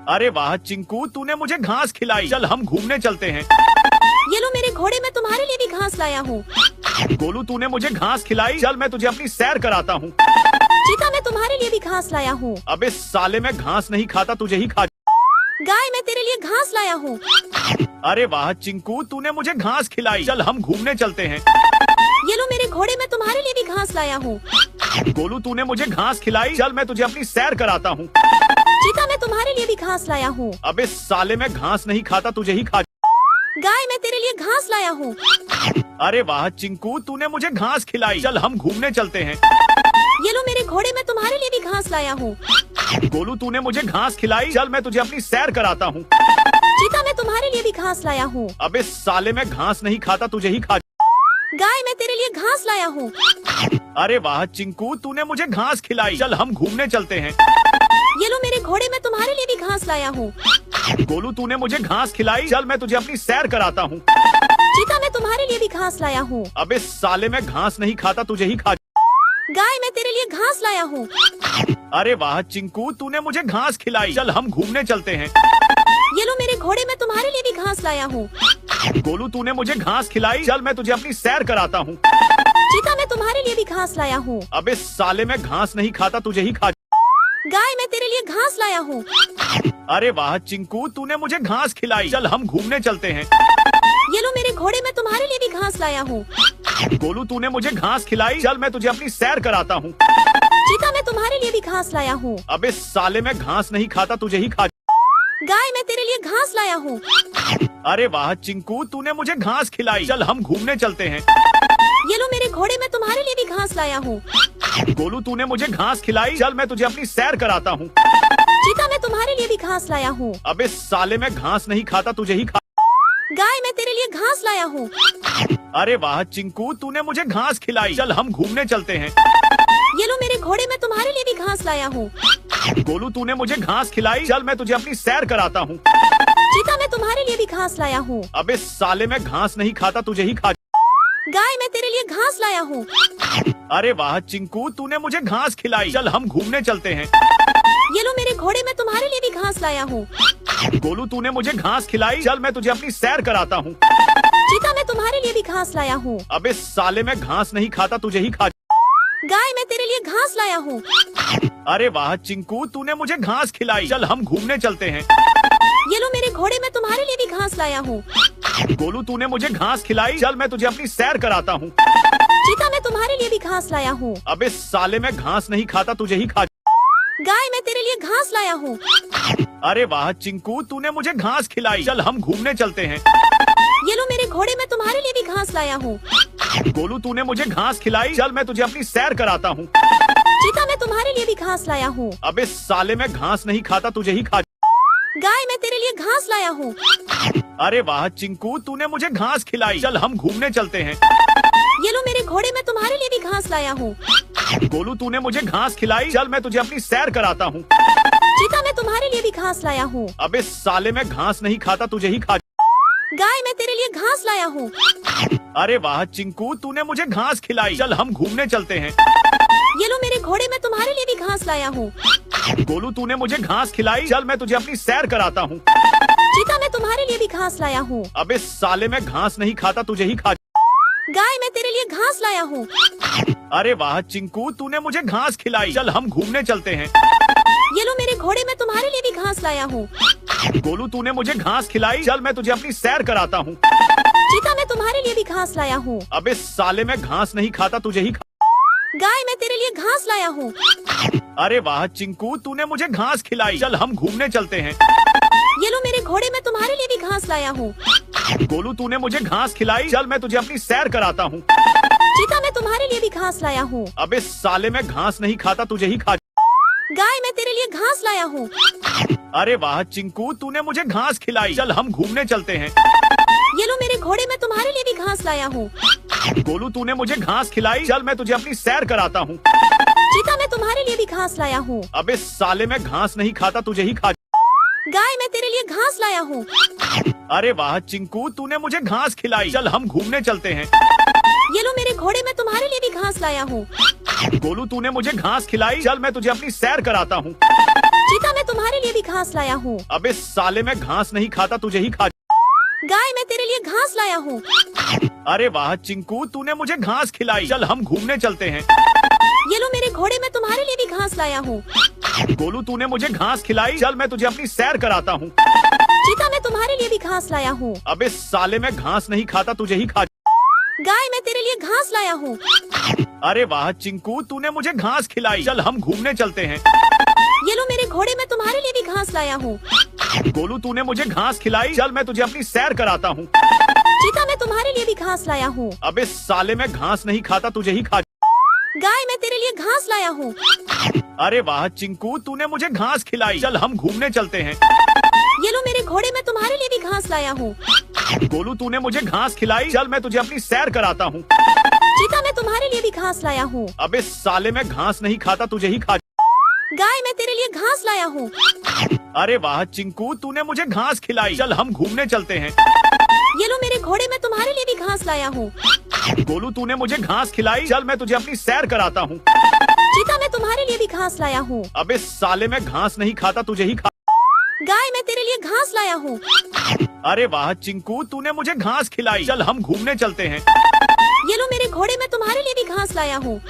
अरे वाह चिंकू, तूने मुझे घास खिलाई। चल हम घूमने चलते हैं। ये लो मेरे घोड़े, मैं तुम्हारे लिए भी घास लाया हूँ। गोलू, तूने मुझे घास खिलाई। चल मैं तुझे अपनी सैर कराता हूँ। चीता, मैं तुम्हारे लिए भी घास लाया हूँ। अबे साले, मैं घास नहीं खाता, तुझे ही खा। गाय, मैं तेरे लिए घास लाया हूँ। अरे वाह चिंकू, तूने मुझे घास खिलाई। चल हम घूमने चलते हैं। ये लो मेरे घोड़े, मैं तुम्हारे लिए भी घास लाया हूँ। गोलू, तूने मुझे घास खिलाई। चल मैं तुझे अपनी सैर कराता हूँ। चीता, मैं तुम्हारे लिए भी घास लाया हूँ। अबे साले, मैं घास नहीं खाता, तुझे ही खा। गाय, मैं तेरे लिए घास लाया हूँ। अरे वाह चिंकू, तूने मुझे घास खिलाई। चल हम घूमने चलते हैं। ये लो मेरे घोड़े, मैं तुम्हारे लिए भी घास लाया हूँ। गोलू, तूने मुझे घास खिलाई। चल मैं तुझे अपनी सैर कराता हूँ। चीता, मैं तुम्हारे लिए भी घास लाया हूँ। अबे साले, मैं घास नहीं खाता, तुझे ही खा। गाय, मैं तेरे लिए घास लाया हूँ। अरे वाह चिंकू, तूने मुझे घास खिलाई। चल हम घूमने चलते हैं। ये लो मेरे घोड़े, मैं तुम्हारे लिए भी घास लाया हूँ। गोलू, तूने मुझे घास खिलाई। चल मैं तुझे अपनी सैर कराता हूँ। चीता, मैं तुम्हारे लिए भी घास लाया हूँ। अबे साले, मैं घास नहीं खाता, तुझे ही खा। गाय, मैं तेरे लिए घास लाया हूँ। अरे वाह चिंकू, तूने मुझे घास खिलाई। चल हम घूमने चलते हैं। ये लो मेरे घोड़े, मैं तुम्हारे लिए भी घास लाया हूँ। गोलू, तूने मुझे घास खिलाई। चल मैं तुझे अपनी सैर कराता हूँ। चीता, मैं तुम्हारे लिए भी घास लाया हूँ। अबे साले, मैं घास नहीं खाता, तुझे ही खा। गाय, मैं तेरे लिए घास लाया हूँ। अरे वाह चिंकू, तूने मुझे घास खिलाई। चल हम घूमने चलते हैं। ये लो मेरे घोड़े, मैं तुम्हारे लिए भी घास लाया हूँ। गोलू, तूने मुझे घास खिलाई। चल मैं तुझे अपनी सैर कराता हूँ। चीता, मैं तुम्हारे लिए भी घास लाया हूँ। अबे साले, मैं घास नहीं खाता, तुझे ही खा। गाय, मैं तेरे लिए घास लाया हूँ। अरे वाह चिंकू, तूने मुझे घास खिलाई। चल हम घूमने चलते हैं। ये लो मेरे घोड़े, मैं तुम्हारे लिए भी घास लाया हूँ। गोलू, तूने मुझे घास खिलाई। चल मैं तुझे अपनी सैर कराता हूँ। चीता, मैं तुम्हारे लिए भी घास लाया हूँ। अबे साले, मैं घास नहीं खाता, तुझे ही खा। गाय, मैं तेरे लिए घास लाया हूँ। अरे वाह चिंकू, तूने मुझे घास खिलाई। चल हम घूमने चलते हैं। ये लो मेरे घोड़े, मैं तुम्हारे लिए भी घास लाया हूँ। गोलू, तूने मुझे घास खिलाई। चल मैं तुझे अपनी सैर कराता हूँ। चीता, मैं तुम्हारे लिए भी घास लाया हूँ। अबे साले, मैं घास नहीं खाता, तुझे ही खा। गाय, मैं तेरे लिए घास लाया हूँ। अरे वाह चिंकू, तूने मुझे घास खिलाई। चल हम घूमने चलते हैं। ये लो मेरे घोड़े, मैं तुम्हारे लिए भी घास लाया हूँ। गोलू, तूने मुझे घास खिलाई। चल मैं तुझे अपनी सैर कराता हूँ। चीता, मैं तुम्हारे लिए भी घास लाया हूँ। अबे साले, मैं घास नहीं खाता, तुझे ही खा। गाय, मैं तेरे लिए घास लाया हूँ। अरे वाह चिंकू, तूने मुझे घास खिलाई। चल हम घूमने चलते हैं। ये लो मेरे घोड़े, मैं तुम्हारे लिए भी घास लाया हूँ। गोलू तूने मुझे घास खिलाई, चल मैं तुझे अपनी सैर कराता हूँ। चीता, मैं तुम्हारे लिए भी घास लाया हूँ। अबे साले, मैं घास नहीं खाता, तुझे ही खा। गाय, मैं तेरे लिए घास लाया हूँ। अरे वाह चिंकू, तूने मुझे घास खिलाई, चल हम घूमने चलते हैं। ये लो मेरे घोड़े, मैं तुम्हारे लिए भी घास लाया हूँ। गोलू तूने मुझे घास खिलाई, चल मैं तुझे अपनी सैर कराता हूँ। चीता, मैं तुम्हारे लिए भी घास लाया हूँ। अबे साले, मैं घास नहीं खाता, तुझे ही खा। गाय, मैं तेरे लिए घास लाया हूँ। अरे वाह चिंकू, तूने मुझे घास खिलाई, चल हम घूमने चलते हैं। ये लो मेरे घोड़े, मैं तुम्हारे लिए भी घास लाया हूँ। गोलू तूने मुझे घास खिलाई, चल मैं तुझे अपनी सैर कराता हूँ। चीता, मैं तुम्हारे लिए भी घास लाया हूँ। अबे साले, मैं घास नहीं खाता, तुझे ही खा। गाय, मैं तेरे लिए घास लाया हूँ। अरे वाह चिंकू, तूने मुझे घास खिलाई, चल हम घूमने चलते हैं। ये लो मेरे घोड़े, मैं तुम्हारे लिए भी घास लाया हूँ। गोलू तूने मुझे घास खिलाई, चल मैं तुझे अपनी सैर कराता हूँ। चीता, मैं तुम्हारे लिए भी घास लाया हूँ। अबे साले, मैं घास नहीं खाता, तुझे ही खा। गाय, मैं तेरे लिए घास लाया हूँ। अरे वाह चिंकू, तूने मुझे घास खिलाई, चल हम घूमने चलते हैं। ये लो मेरे घोड़े, मैं तुम्हारे लिए भी घास लाया हूँ। गोलू तूने मुझे घास खिलाई, चल मैं तुझे अपनी सैर कराता हूँ। चीता, मैं तुम्हारे लिए भी घास लाया हूँ। अबे साले, मैं घास नहीं खाता, तुझे ही खा। गाय, मैं तेरे लिए घास लाया हूँ। अरे वाह चिंकू, तूने मुझे घास खिलाई, चल हम घूमने चलते हैं। ये लो मेरे घोड़े, मैं तुम्हारे लिए भी घास लाया हूँ। गोलू तूने मुझे घास खिलाई, चल मैं तुझे अपनी सैर कराता हूँ। चीता, मैं तुम्हारे लिए भी घास लाया हूँ। अबे साले, मैं घास नहीं खाता, तुझे ही खा। गाय, मैं तेरे लिए घास लाया हूँ। अरे वाह चिंकू, तूने मुझे घास खिलाई, चल हम घूमने चलते हैं। ये लो मेरे घोड़े, मैं तुम्हारे लिए भी घास लाया हूँ। गोलू तूने मुझे घास खिलाई, चल मैं तुझे अपनी सैर कराता हूँ। चीता, मैं तुम्हारे लिए भी घास लाया हूँ। अबे साले, मैं घास नहीं खाता, तुझे ही खा। गाय, मैं तेरे लिए घास लाया हूँ। अरे वाह चिंकू, तूने मुझे घास खिलाई, चल हम घूमने चलते हैं। ये लो मेरे घोड़े, मैं तुम्हारे लिए भी घास लाया हूँ। गोलू तूने मुझे घास खिलाई, चल मैं तुझे अपनी सैर कराता हूँ। चीता, मैं तुम्हारे लिए भी घास लाया हूँ। अबे साले, मैं घास नहीं खाता, तुझे ही खा। गाय, मैं तेरे लिए घास लाया हूँ। अरे वाह चिंकू, तूने मुझे घास खिलाई, चल हम घूमने चलते हैं। ये लो मेरे घोड़े, मैं तुम्हारे लिए भी घास लाया हूँ। गोलू तूने मुझे घास खिलाई, चल मैं तुझे अपनी सैर कराता हूँ। चीता, मैं तुम्हारे लिए भी घास लाया हूँ। अबे साले, मैं घास नहीं खाता, तुझे ही खा। गाय, मैं तेरे लिए घास लाया हूँ। अरे वाह चिंकू, तूने मुझे घास खिलाई, चल हम घूमने चलते हैं। ये लो मेरे घोड़े, मैं तुम्हारे लिए भी घास लाया हूँ। गोलू तूने मुझे घास खिलाई, चल मैं तुझे अपनी सैर कराता हूँ। चीता, मैं तुम्हारे लिए भी घास लाया हूँ। अबे साले, मैं घास नहीं खाता, तुझे ही खा। गाय, मैं तेरे लिए घास लाया हूँ। अरे वाह चिंकू, तूने मुझे घास खिलाई, चल हम घूमने चलते हैं। ये लो मेरे घोड़े, मैं तुम्हारे लिए भी घास लाया हूँ। गोलू तूने मुझे घास खिलाई, चल मैं तुझे अपनी सैर कराता हूँ। चीता, मैं तुम्हारे लिए भी घास लाया हूँ। अबे साले, मैं घास नहीं खाता, तुझे ही खा। गाय, मैं तेरे लिए घास लाया हूँ। अरे वाह चिंकू, तूने मुझे घास खिलाई, चल हम घूमने चलते हैं। ये लो मेरे घोड़े, मैं तुम्हारे लिए भी घास लाया हूँ। गोलू तूने मुझे घास खिलाई, चल मैं तुझे अपनी सैर कराता हूँ। चीता, मैं तुम्हारे लिए भी घास लाया हूँ। अबे साले, मैं घास नहीं खाता, तुझे ही खा। गाय, मैं तेरे लिए घास लाया हूँ। अरे वाह चिंकू, तूने मुझे घास खिलाई, चल हम घूमने चलते हैं। ये लो मेरे घोड़े, मैं तुम्हारे लिए भी घास लाया हूँ।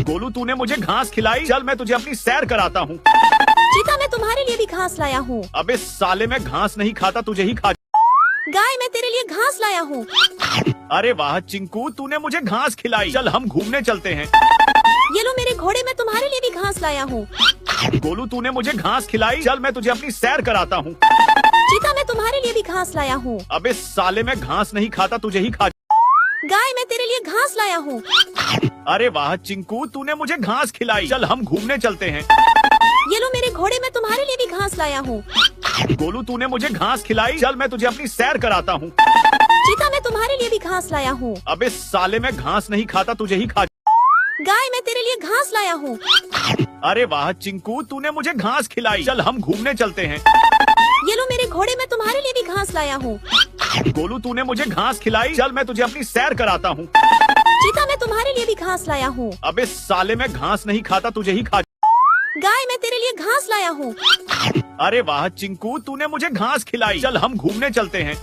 गोलू तूने मुझे घास खिलाई, चल मैं तुझे अपनी सैर कराता हूँ। चीता, मैं तुम्हारे लिए भी घास लाया हूँ। अबे साले, मैं घास नहीं खाता, तुझे ही खा। गाय, मैं तेरे लिए घास लाया हूँ। अरे वाह चिंकू, तूने मुझे घास खिलाई, चल हम घूमने चलते हैं। ये लो मेरे घोड़े, मैं तुम्हारे लिए भी घास लाया हूँ। गोलू तूने मुझे घास खिलाई, चल मैं तुझे अपनी सैर कराता हूँ। चीता, मैं तुम्हारे लिए भी घास लाया हूँ। अबे साले, मैं घास नहीं खाता, तुझे ही खा। गाय, मैं तेरे लिए घास लाया हूँ। अरे वाह चिंकू, तूने मुझे घास खिलाई, चल हम घूमने चलते हैं। ये लो मेरे घोड़े, मैं तुम्हारे लिए भी घास लाया हूँ। गोलू तूने मुझे घास खिलाई, चल मैं तुझे अपनी सैर कराता हूँ। चीता, मैं तुम्हारे लिए भी घास लाया हूँ। अबे साले, मैं घास नहीं खाता, तुझे ही खा। गाय, मैं तेरे लिए घास लाया हूँ। अरे वाह चिंकू, तूने मुझे घास खिलाई, चल हम घूमने चलते हैं। ये लो मेरे घोड़े, मैं तुम्हारे लिए भी घास लाया हूँ। गोलू तूने मुझे घास खिलाई, चल मैं तुझे अपनी सैर कराता हूँ। चीता, मैं तुम्हारे लिए भी घास लाया हूँ। अबे साले, मैं घास नहीं खाता, तुझे ही खा। गाय, मैं तेरे लिए घास लाया हूँ। अरे वाह चिंकू, तूने मुझे घास खिलाई, चल हम घूमने चलते हैं।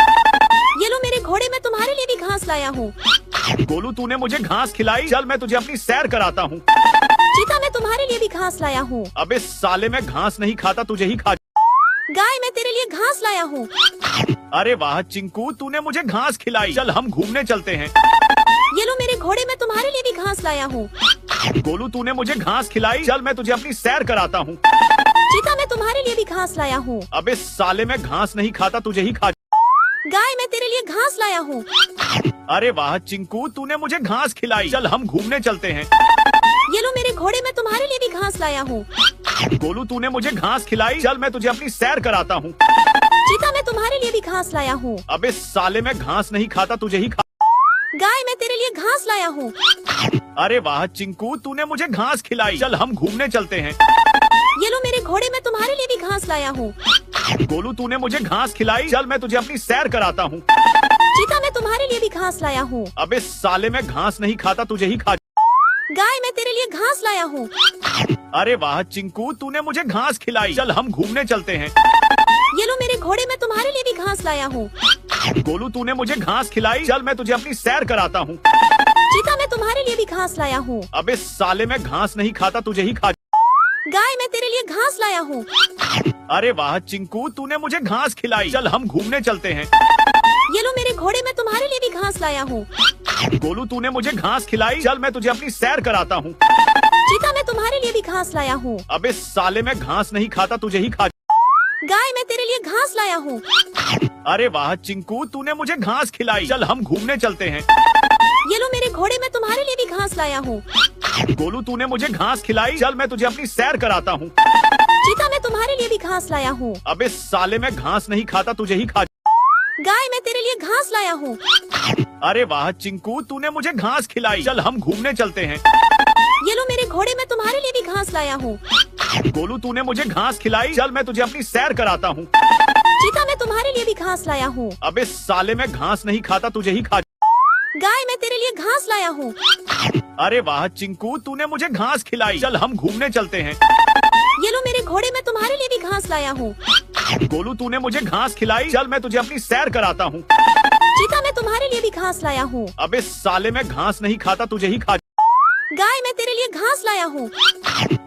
ये लो मेरे घोड़े, मैं तुम्हारे लिए भी घास लाया हूँ। गोलू तूने मुझे घास खिलाई, चल मैं तुझे अपनी सैर कराता हूँ। चीता, मैं तुम्हारे लिए भी घास लाया हूँ। अबे साले, मैं घास नहीं खाता, तुझे ही खा। गाय मैं तेरे लिए घास लाया हूँ। अरे वाह चिंकू, तूने मुझे घास खिलाई। चल हम घूमने चलते हैं। ये लो मेरे घोड़े, मैं तुम्हारे लिए भी घास लाया हूँ। गोलू, तूने मुझे घास खिलाई। चल मैं तुझे अपनी सैर कराता हूँ। चीता मैं तुम्हारे लिए भी घास लाया हूँ। अबे साले, मैं घास नहीं खाता, तुझे ही खा। गाय मैं तेरे लिए घास लाया हूँ। अरे वाह चिंकू, तूने मुझे घास खिलाई। चल हम घूमने चलते हैं। ये लो मेरे घोड़े, मैं तुम्हारे लिए भी घास लाया हूँ। गोलू, तूने मुझे घास खिलाई। चल मैं तुझे अपनी सैर कराता हूँ। चीता मैं तुम्हारे लिए भी घास लाया हूँ। अबे साले, मैं घास नहीं खाता, तुझे ही खा। गाय मैं तेरे लिए घास लाया हूँ। अरे वाह चिंकू, तूने मुझे घास खिलाई। चल हम घूमने चलते हैं। ये लो मेरे घोड़े, मैं तुम्हारे लिए भी घास लाया हूँ। गोलू, तूने मुझे घास खिलाई। चल मैं तुझे अपनी सैर कराता हूँ। चीता मैं तुम्हारे लिए भी घास लाया हूँ। अबे साले, मैं घास नहीं खाता, तुझे ही खा। गाय मैं तेरे लिए घास लाया हूँ। अरे वाह चिंकू, तूने मुझे घास खिलाई। चल हम घूमने चलते हैं। ये लो मेरे घोड़े, मैं तुम्हारे लिए भी घास लाया हूँ। गोलू, तूने मुझे घास खिलाई। चल मैं तुझे अपनी सैर कराता हूँ। चीता मैं तुम्हारे लिए भी घास लाया हूँ। अबे साले, मैं घास नहीं खाता, तुझे ही खा। गाय मैं तेरे लिए घास लाया हूँ। अरे वाह चिंकू, तूने मुझे घास खिलाई। चल हम घूमने चलते हैं। ये लो मेरे घोड़े, मैं तुम्हारे लिए भी घास लाया हूँ। गोलू, तूने मुझे घास खिलाई। चल मैं तुझे अपनी सैर कराता हूँ। चीता मैं तुम्हारे लिए भी घास लाया हूँ। अबे साले, मैं घास नहीं खाता, तुझे ही खा। गाय मैं तेरे लिए घास लाया हूँ। अरे वाह चिंकू, तूने मुझे घास खिलाई। चल हम घूमने चलते हैं। ये लो मेरे घोड़े, मैं तुम्हारे लिए भी घास लाया हूँ। गोलू, तूने मुझे घास खिलाई। चल मैं तुझे अपनी सैर कराता हूँ। चीता मैं तुम्हारे लिए भी घास लाया हूँ। अबे साले, मैं घास नहीं खाता, तुझे ही खा। गाय मैं तेरे लिए घास लाया हूँ। अरे वाह चिंकू, तूने मुझे घास खिलाई। चल हम घूमने चलते हैं। ये लो मेरे घोड़े, मैं तुम्हारे लिए भी घास लाया हूँ। गोलू, तूने मुझे घास खिलाई। चल मैं तुझे अपनी सैर कराता हूँ। चीता मैं तुम्हारे लिए भी घास लाया हूँ। अबे साले, मैं घास नहीं खाता, तुझे ही खा। गाय मैं तेरे लिए घास लाया हूँ। अरे वाह चिंकू, तूने मुझे घास खिलाई। चल हम घूमने चलते हैं। ये लो मेरे घोड़े, मैं तुम्हारे लिए भी घास लाया हूँ। गोलू, तूने मुझे घास खिलाई। चल मैं तुझे अपनी सैर कराता हूँ। चीता मैं तुम्हारे लिए भी घास लाया हूँ। अबे साले, मैं घास नहीं खाता, तुझे ही खा। गाय मैं तेरे लिए घास लाया हूँ।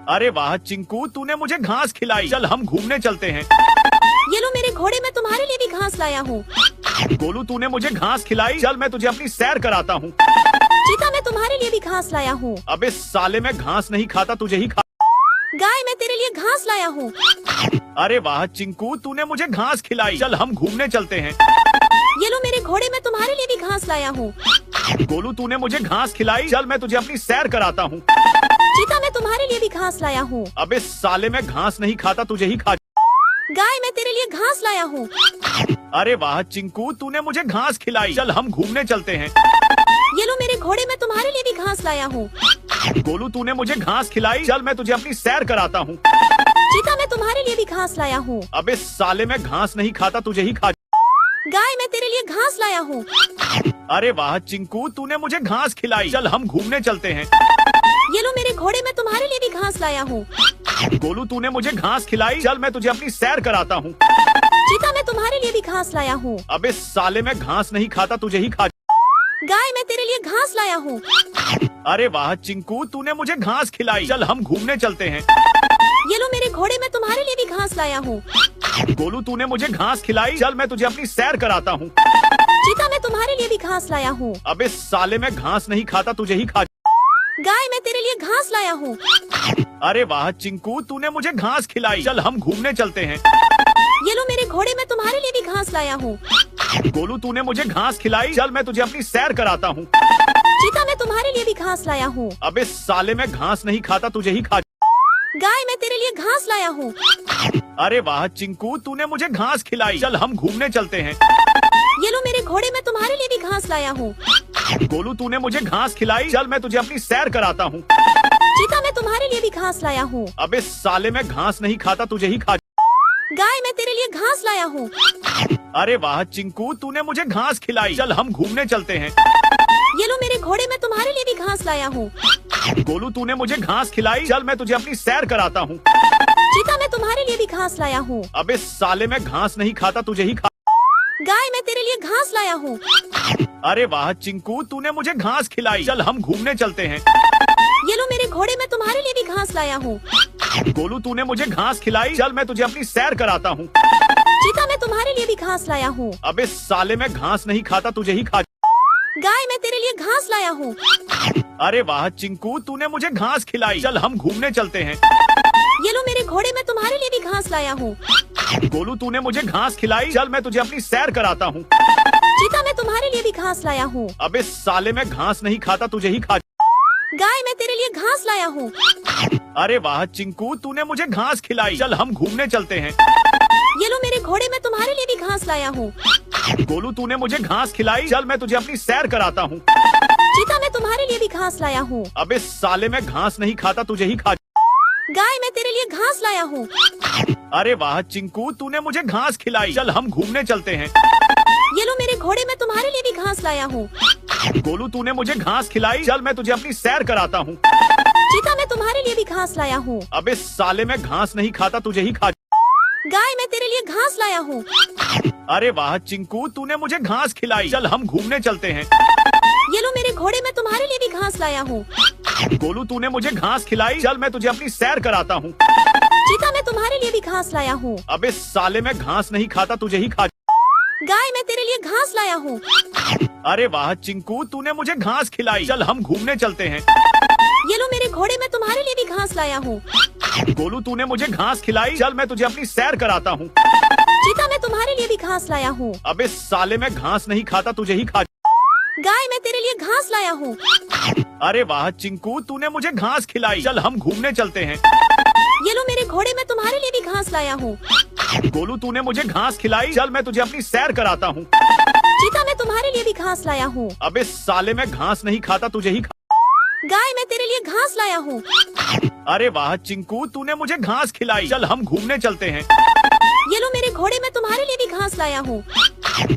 अरे वाह चिंकू, तूने मुझे घास खिलाई। चल हम घूमने चलते हैं। ये लो मेरे घोड़े, मैं तुम्हारे लिए भी घास लाया हूँ। गोलू, तूने मुझे घास खिलाई। चल मैं तुझे अपनी सैर कराता हूँ। चीता मैं तुम्हारे लिए भी घास लाया हूँ। अबे साले, मैं घास नहीं खाता, तुझे ही खा। गाय मैं तेरे लिए घास लाया हूँ। अरे वाह चिंकू, तूने मुझे घास खिलाई। चल हम घूमने चलते हैं। ये लो मेरे घोड़े, मैं तुम्हारे लिए भी घास लाया हूँ। गोलू, तूने मुझे घास खिलाई। चल मैं तुझे अपनी सैर कराता हूँ। चीता मैं तुम्हारे लिए भी घास लाया हूँ। अबे साले, मैं घास नहीं खाता, तुझे ही खा। गाय मैं तेरे लिए घास लाया हूँ। अरे वाह चिंकू, तूने मुझे घास खिलाई। चल हम घूमने चलते हैं। ये लो मेरे घोड़े, मैं तुम्हारे लिए भी घास लाया हूँ। गोलू, तूने मुझे घास खिलाई। चल मैं तुझे अपनी सैर कराता हूँ। चीता मैं तुम्हारे लिए भी घास लाया हूँ। अबे साले, मैं घास नहीं खाता, तुझे ही खा। गाय मैं तेरे लिए घास लाया हूँ। अरे वाह चिंकू, तूने मुझे घास खिलाई। चल हम घूमने चलते हैं। ये लो मेरे घोड़े, मैं तुम्हारे लिए भी घास लाया हूँ। गोलू, तूने मुझे घास खिलाई। चल मैं तुझे अपनी सैर कराता हूँ। चीता मैं तुम्हारे लिए भी घास लाया हूँ। अबे साले, मैं घास नहीं खाता, तुझे ही खा। गाय मैं तेरे लिए घास लाया हूँ। अरे वाह चिंकू, तूने मुझे घास खिलाई। चल हम घूमने चलते हैं। ये लो मेरे घोड़े, मैं तुम्हारे लिए भी घास लाया हूँ। गोलू, तूने मुझे घास खिलाई। चल मैं तुझे अपनी सैर कराता हूँ। चीता मैं तुम्हारे लिए भी घास लाया हूँ। अबे साले, मैं घास नहीं खाता, तुझे ही खा। गाय मैं तेरे लिए घास लाया हूँ। अरे वाह चिंकू, तूने मुझे घास खिलाई। चल हम घूमने चलते हैं। ये लो मेरे घोड़े, मैं तुम्हारे लिए भी घास लाया हूँ। गोलू, तूने मुझे घास खिलाई। चल मैं तुझे अपनी सैर कराता हूँ। चीता मैं तुम्हारे लिए भी घास लाया हूँ। अबे साले, मैं घास नहीं खाता, तुझे ही खा। गाय मैं तेरे लिए घास लाया हूँ। अरे वाह चिंकू, तूने मुझे घास खिलाई। चल हम घूमने चलते हैं। ये लो मेरे घोड़े, मैं तुम्हारे लिए भी घास लाया हूँ। गोलू, तूने मुझे घास खिलाई। चल मैं तुझे अपनी सैर कराता हूँ। चीता मैं तुम्हारे लिए भी घास लाया हूँ। अबे साले, मैं घास नहीं खाता, तुझे ही खा। गाय मैं तेरे लिए घास लाया हूँ। अरे वाह चिंकू, तूने मुझे घास खिलाई। चल हम घूमने चलते हैं। ये लो मेरे घोड़े, मैं तुम्हारे लिए भी घास लाया हूँ। गोलू, तूने मुझे घास खिलाई। चल मैं तुझे अपनी सैर कराता हूँ। चीता मैं तुम्हारे लिए भी घास लाया हूँ। अबे साले, मैं घास नहीं खाता, तुझे ही खा। गाय मैं तेरे लिए घास लाया हूँ। अरे वाह चिंकू, तूने मुझे घास खिलाई। चल हम घूमने चलते हैं। ये लो मेरे घोड़े, मैं तुम्हारे लिए भी घास लाया हूँ। गोलू, तूने मुझे घास खिलाई। चल मैं तुझे अपनी सैर कराता हूँ। चीता, मैं तुम्हारे लिए भी घास लाया हूँ। अबे साले, मैं घास नहीं खाता, तुझे ही खा। गाय, मैं तेरे लिए घास लाया हूँ। अरे वाह चिंकू, तूने मुझे घास खिलाई। चल हम घूमने चलते हैं। ये लो मेरे घोड़े, मैं तुम्हारे लिए भी घास लाया हूँ। गोलू, तूने मुझे घास खिलाई। चल मैं तुझे अपनी सैर कराता हूँ। चीता, मैं तुम्हारे लिए भी घास लाया हूँ। अबे साले, मैं घास नहीं खाता, तुझे ही खा। गाय, मैं तेरे लिए घास लाया हूँ। अरे वाह चिंकू, तूने मुझे घास खिलाई। चल हम घूमने चलते हैं। ये लो मेरे घोड़े, मैं तुम्हारे लिए भी घास लाया हूँ। गोलू, तूने मुझे घास खिलाई। चल मैं तुझे अपनी सैर कराता हूँ। चीता, मैं तुम्हारे लिए भी घास लाया हूँ। अबे साले, मैं घास नहीं खाता, तुझे ही खा। गाय, मैं तेरे लिए घास लाया हूँ। अरे वाह चिंकू, तूने मुझे घास खिलाई। चल हम घूमने चलते हैं। ये लो मेरे घोड़े, मैं तुम्हारे लिए भी घास लाया हूँ। गोलू, तूने मुझे घास खिलाई। चल मैं तुझे अपनी सैर कराता हूँ। चीता, मैं तुम्हारे लिए भी घास लाया हूँ। अबे साले, मैं घास नहीं खाता, तुझे ही खा। गाय, मैं तेरे लिए घास लाया हूँ। अरे वाह चिंकू, तूने मुझे घास खिलाई। चल हम घूमने चलते हैं। ये लो मेरे घोड़े, मैं तुम्हारे लिए भी घास लाया हूँ। गोलू, तूने मुझे घास खिलाई। चल मैं तुझे अपनी सैर कराता हूँ। चीता, मैं तुम्हारे लिए भी घास लाया हूँ। अबे साले, मैं घास नहीं खाता, तुझे ही खा। गाय, मैं तेरे लिए घास लाया हूँ। अरे वाह चिंकू, तूने मुझे घास खिलाई। चल हम घूमने चलते हैं। ये लो मेरे घोड़े, मैं तुम्हारे लिए भी घास लाया हूँ। गोलू, तूने मुझे घास खिलाई। चल मैं तुझे अपनी सैर कराता हूँ। चीता, मैं तुम्हारे लिए भी घास लाया हूँ। अबे साले, मैं घास नहीं खाता, तुझे ही खा। गाय, मैं तेरे लिए घास लाया हूँ। अरे वाह चिंकू, तूने मुझे घास खिलाई। चल हम घूमने चलते हैं। ये लो मेरे घोड़े, मैं तुम्हारे लिए भी घास लाया हूँ। गोलू, तूने मुझे घास खिलाई। चल मैं तुझे अपनी सैर कराता हूँ। चीता, मैं तुम्हारे लिए भी घास लाया हूँ। अबे साले, मैं घास नहीं खाता, तुझे ही खा। गाय, मैं तेरे लिए घास लाया हूँ। अरे वाह चिंकू, तूने मुझे घास खिलाई। चल हम घूमने चलते हैं। ये लो मेरे घोड़े, मैं तुम्हारे लिए भी घास लाया हूँ।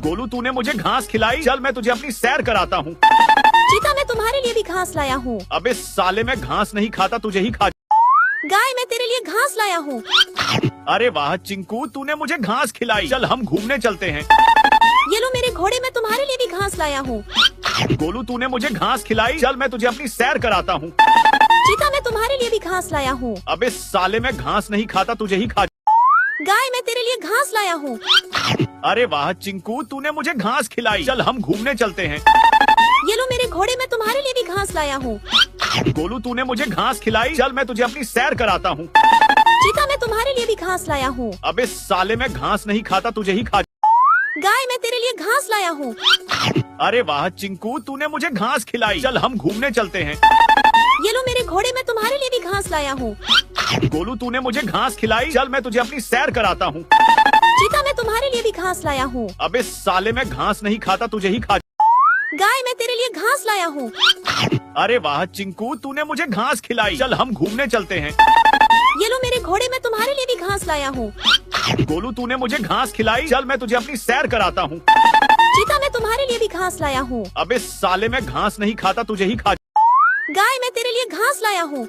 गोलू, तूने मुझे घास खिलाई। चल मैं तुझे अपनी सैर कराता हूँ। चीता, मैं तुम्हारे लिए भी घास लाया हूँ। अबे साले, मैं घास नहीं खाता, तुझे ही खा। गाय, मैं तेरे लिए घास लाया हूँ। अरे वाह चिंकू, तूने मुझे घास खिलाई। चल हम घूमने चलते हैं। ये लो मेरे घोड़े, मैं तुम्हारे लिए भी घास लाया हूँ। गोलू, तूने मुझे घास खिलाई। चल मैं तुझे अपनी सैर कराता हूँ। चीता, मैं तुम्हारे लिए भी घास लाया हूँ। अबे साले, मैं घास नहीं खाता, तुझे ही खा। गाय, मैं तेरे लिए घास लाया हूँ। अरे वाह चिंकू, तूने मुझे घास खिलाई। चल हम घूमने चलते हैं। ये लो मेरे घोड़े, मैं तुम्हारे लिए भी घास लाया हूँ। गोलू, तूने मुझे घास खिलाई। चल मैं तुझे अपनी सैर कराता हूँ। चीता, मैं तुम्हारे लिए भी घास लाया हूँ। अबे साले, मैं घास नहीं खाता, तुझे ही खा। गाय, मैं तेरे लिए घास लाया हूँ। अरे वाह चिंकू, तूने मुझे घास खिलाई। चल हम घूमने चलते हैं। ये लो मेरे घोड़े, मैं तुम्हारे लिए भी घास लाया हूँ। गोलू, तूने मुझे घास खिलाई। चल मैं तुझे अपनी सैर कराता हूँ। चीता, मैं तुम्हारे लिए भी घास लाया हूँ। अबे साले, मैं घास नहीं खाता, तुझे ही खा। गाय, मैं तेरे लिए घास लाया हूँ। अरे वाह चिंकू, तूने मुझे घास खिलाई। चल हम घूमने चलते हैं। ये लो मेरे घोड़े, मैं तुम्हारे लिए भी घास लाया हूँ। गोलू, तूने मुझे घास खिलाई। चल मैं तुझे अपनी सैर कराता हूँ। चीता, मैं तुम्हारे लिए भी घास लाया हूँ। अबे साले, मैं घास नहीं खाता, तुझे ही खा। गाय, मैं तेरे लिए घास लाया हूँ।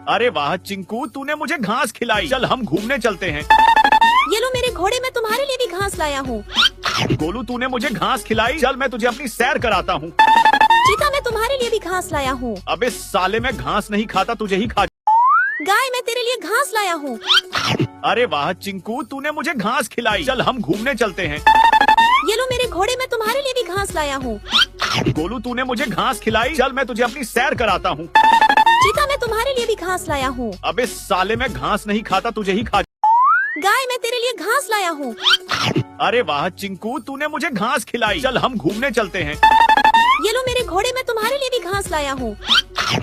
अरे वाह चिंकू, तूने मुझे घास खिलाई। चल हम घूमने चलते हैं। ये लो मेरे घोड़े, मैं तुम्हारे लिए भी घास लाया हूँ। गोलू, तूने मुझे घास खिलाई। चल मैं तुझे अपनी सैर कराता हूँ। चीता, मैं तुम्हारे लिए भी घास लाया हूँ। अबे साले, मैं घास नहीं खाता, तुझे ही खा। गाय, मैं तेरे लिए घास लाया हूँ। अरे वाह चिंकू, तूने मुझे घास खिलाई। चल हम घूमने चलते हैं। ये लो मेरे घोड़े, मैं तुम्हारे लिए भी घास लाया हूँ। गोलू, तूने मुझे घास खिलाई। चल मैं तुझे अपनी सैर कराता हूँ। चीता, मैं तुम्हारे लिए भी घास लाया हूँ। अबे साले, मैं घास नहीं खाता, तुझे ही खा। गाय, मैं तेरे लिए घास लाया हूँ। अरे वाह चिंकू, तूने मुझे घास खिलाई। चल हम घूमने चलते हैं। ये लो मेरे घोड़े, मैं तुम्हारे लिए भी घास लाया हूँ।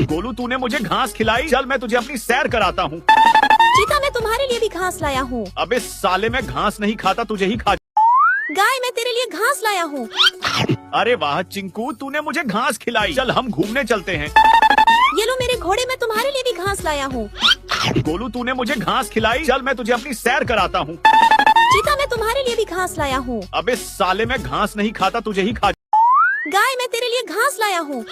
गोलू, तूने मुझे घास खिलाई। चल मैं तुझे अपनी सैर कराता हूँ। चीता, मैं तुम्हारे लिए भी घास लाया हूँ। अबे साले, मैं घास नहीं खाता, तुझे ही खा। गाय, मैं तेरे लिए घास लाया हूँ। अरे वाह चिंकू, तूने मुझे घास खिलाई। चल हम घूमने चलते हैं। ये लो मेरे घोड़े, मैं तुम्हारे लिए भी घास लाया हूँ। गोलू, तूने मुझे घास खिलाई। चल मैं तुझे अपनी सैर कराता हूँ। चीता, मैं तुम्हारे लिए भी घास लाया हूँ। अबे साले, मैं घास नहीं खाता, तुझे ही खा। गाय, मैं तेरे लिए घास लाया हूँ।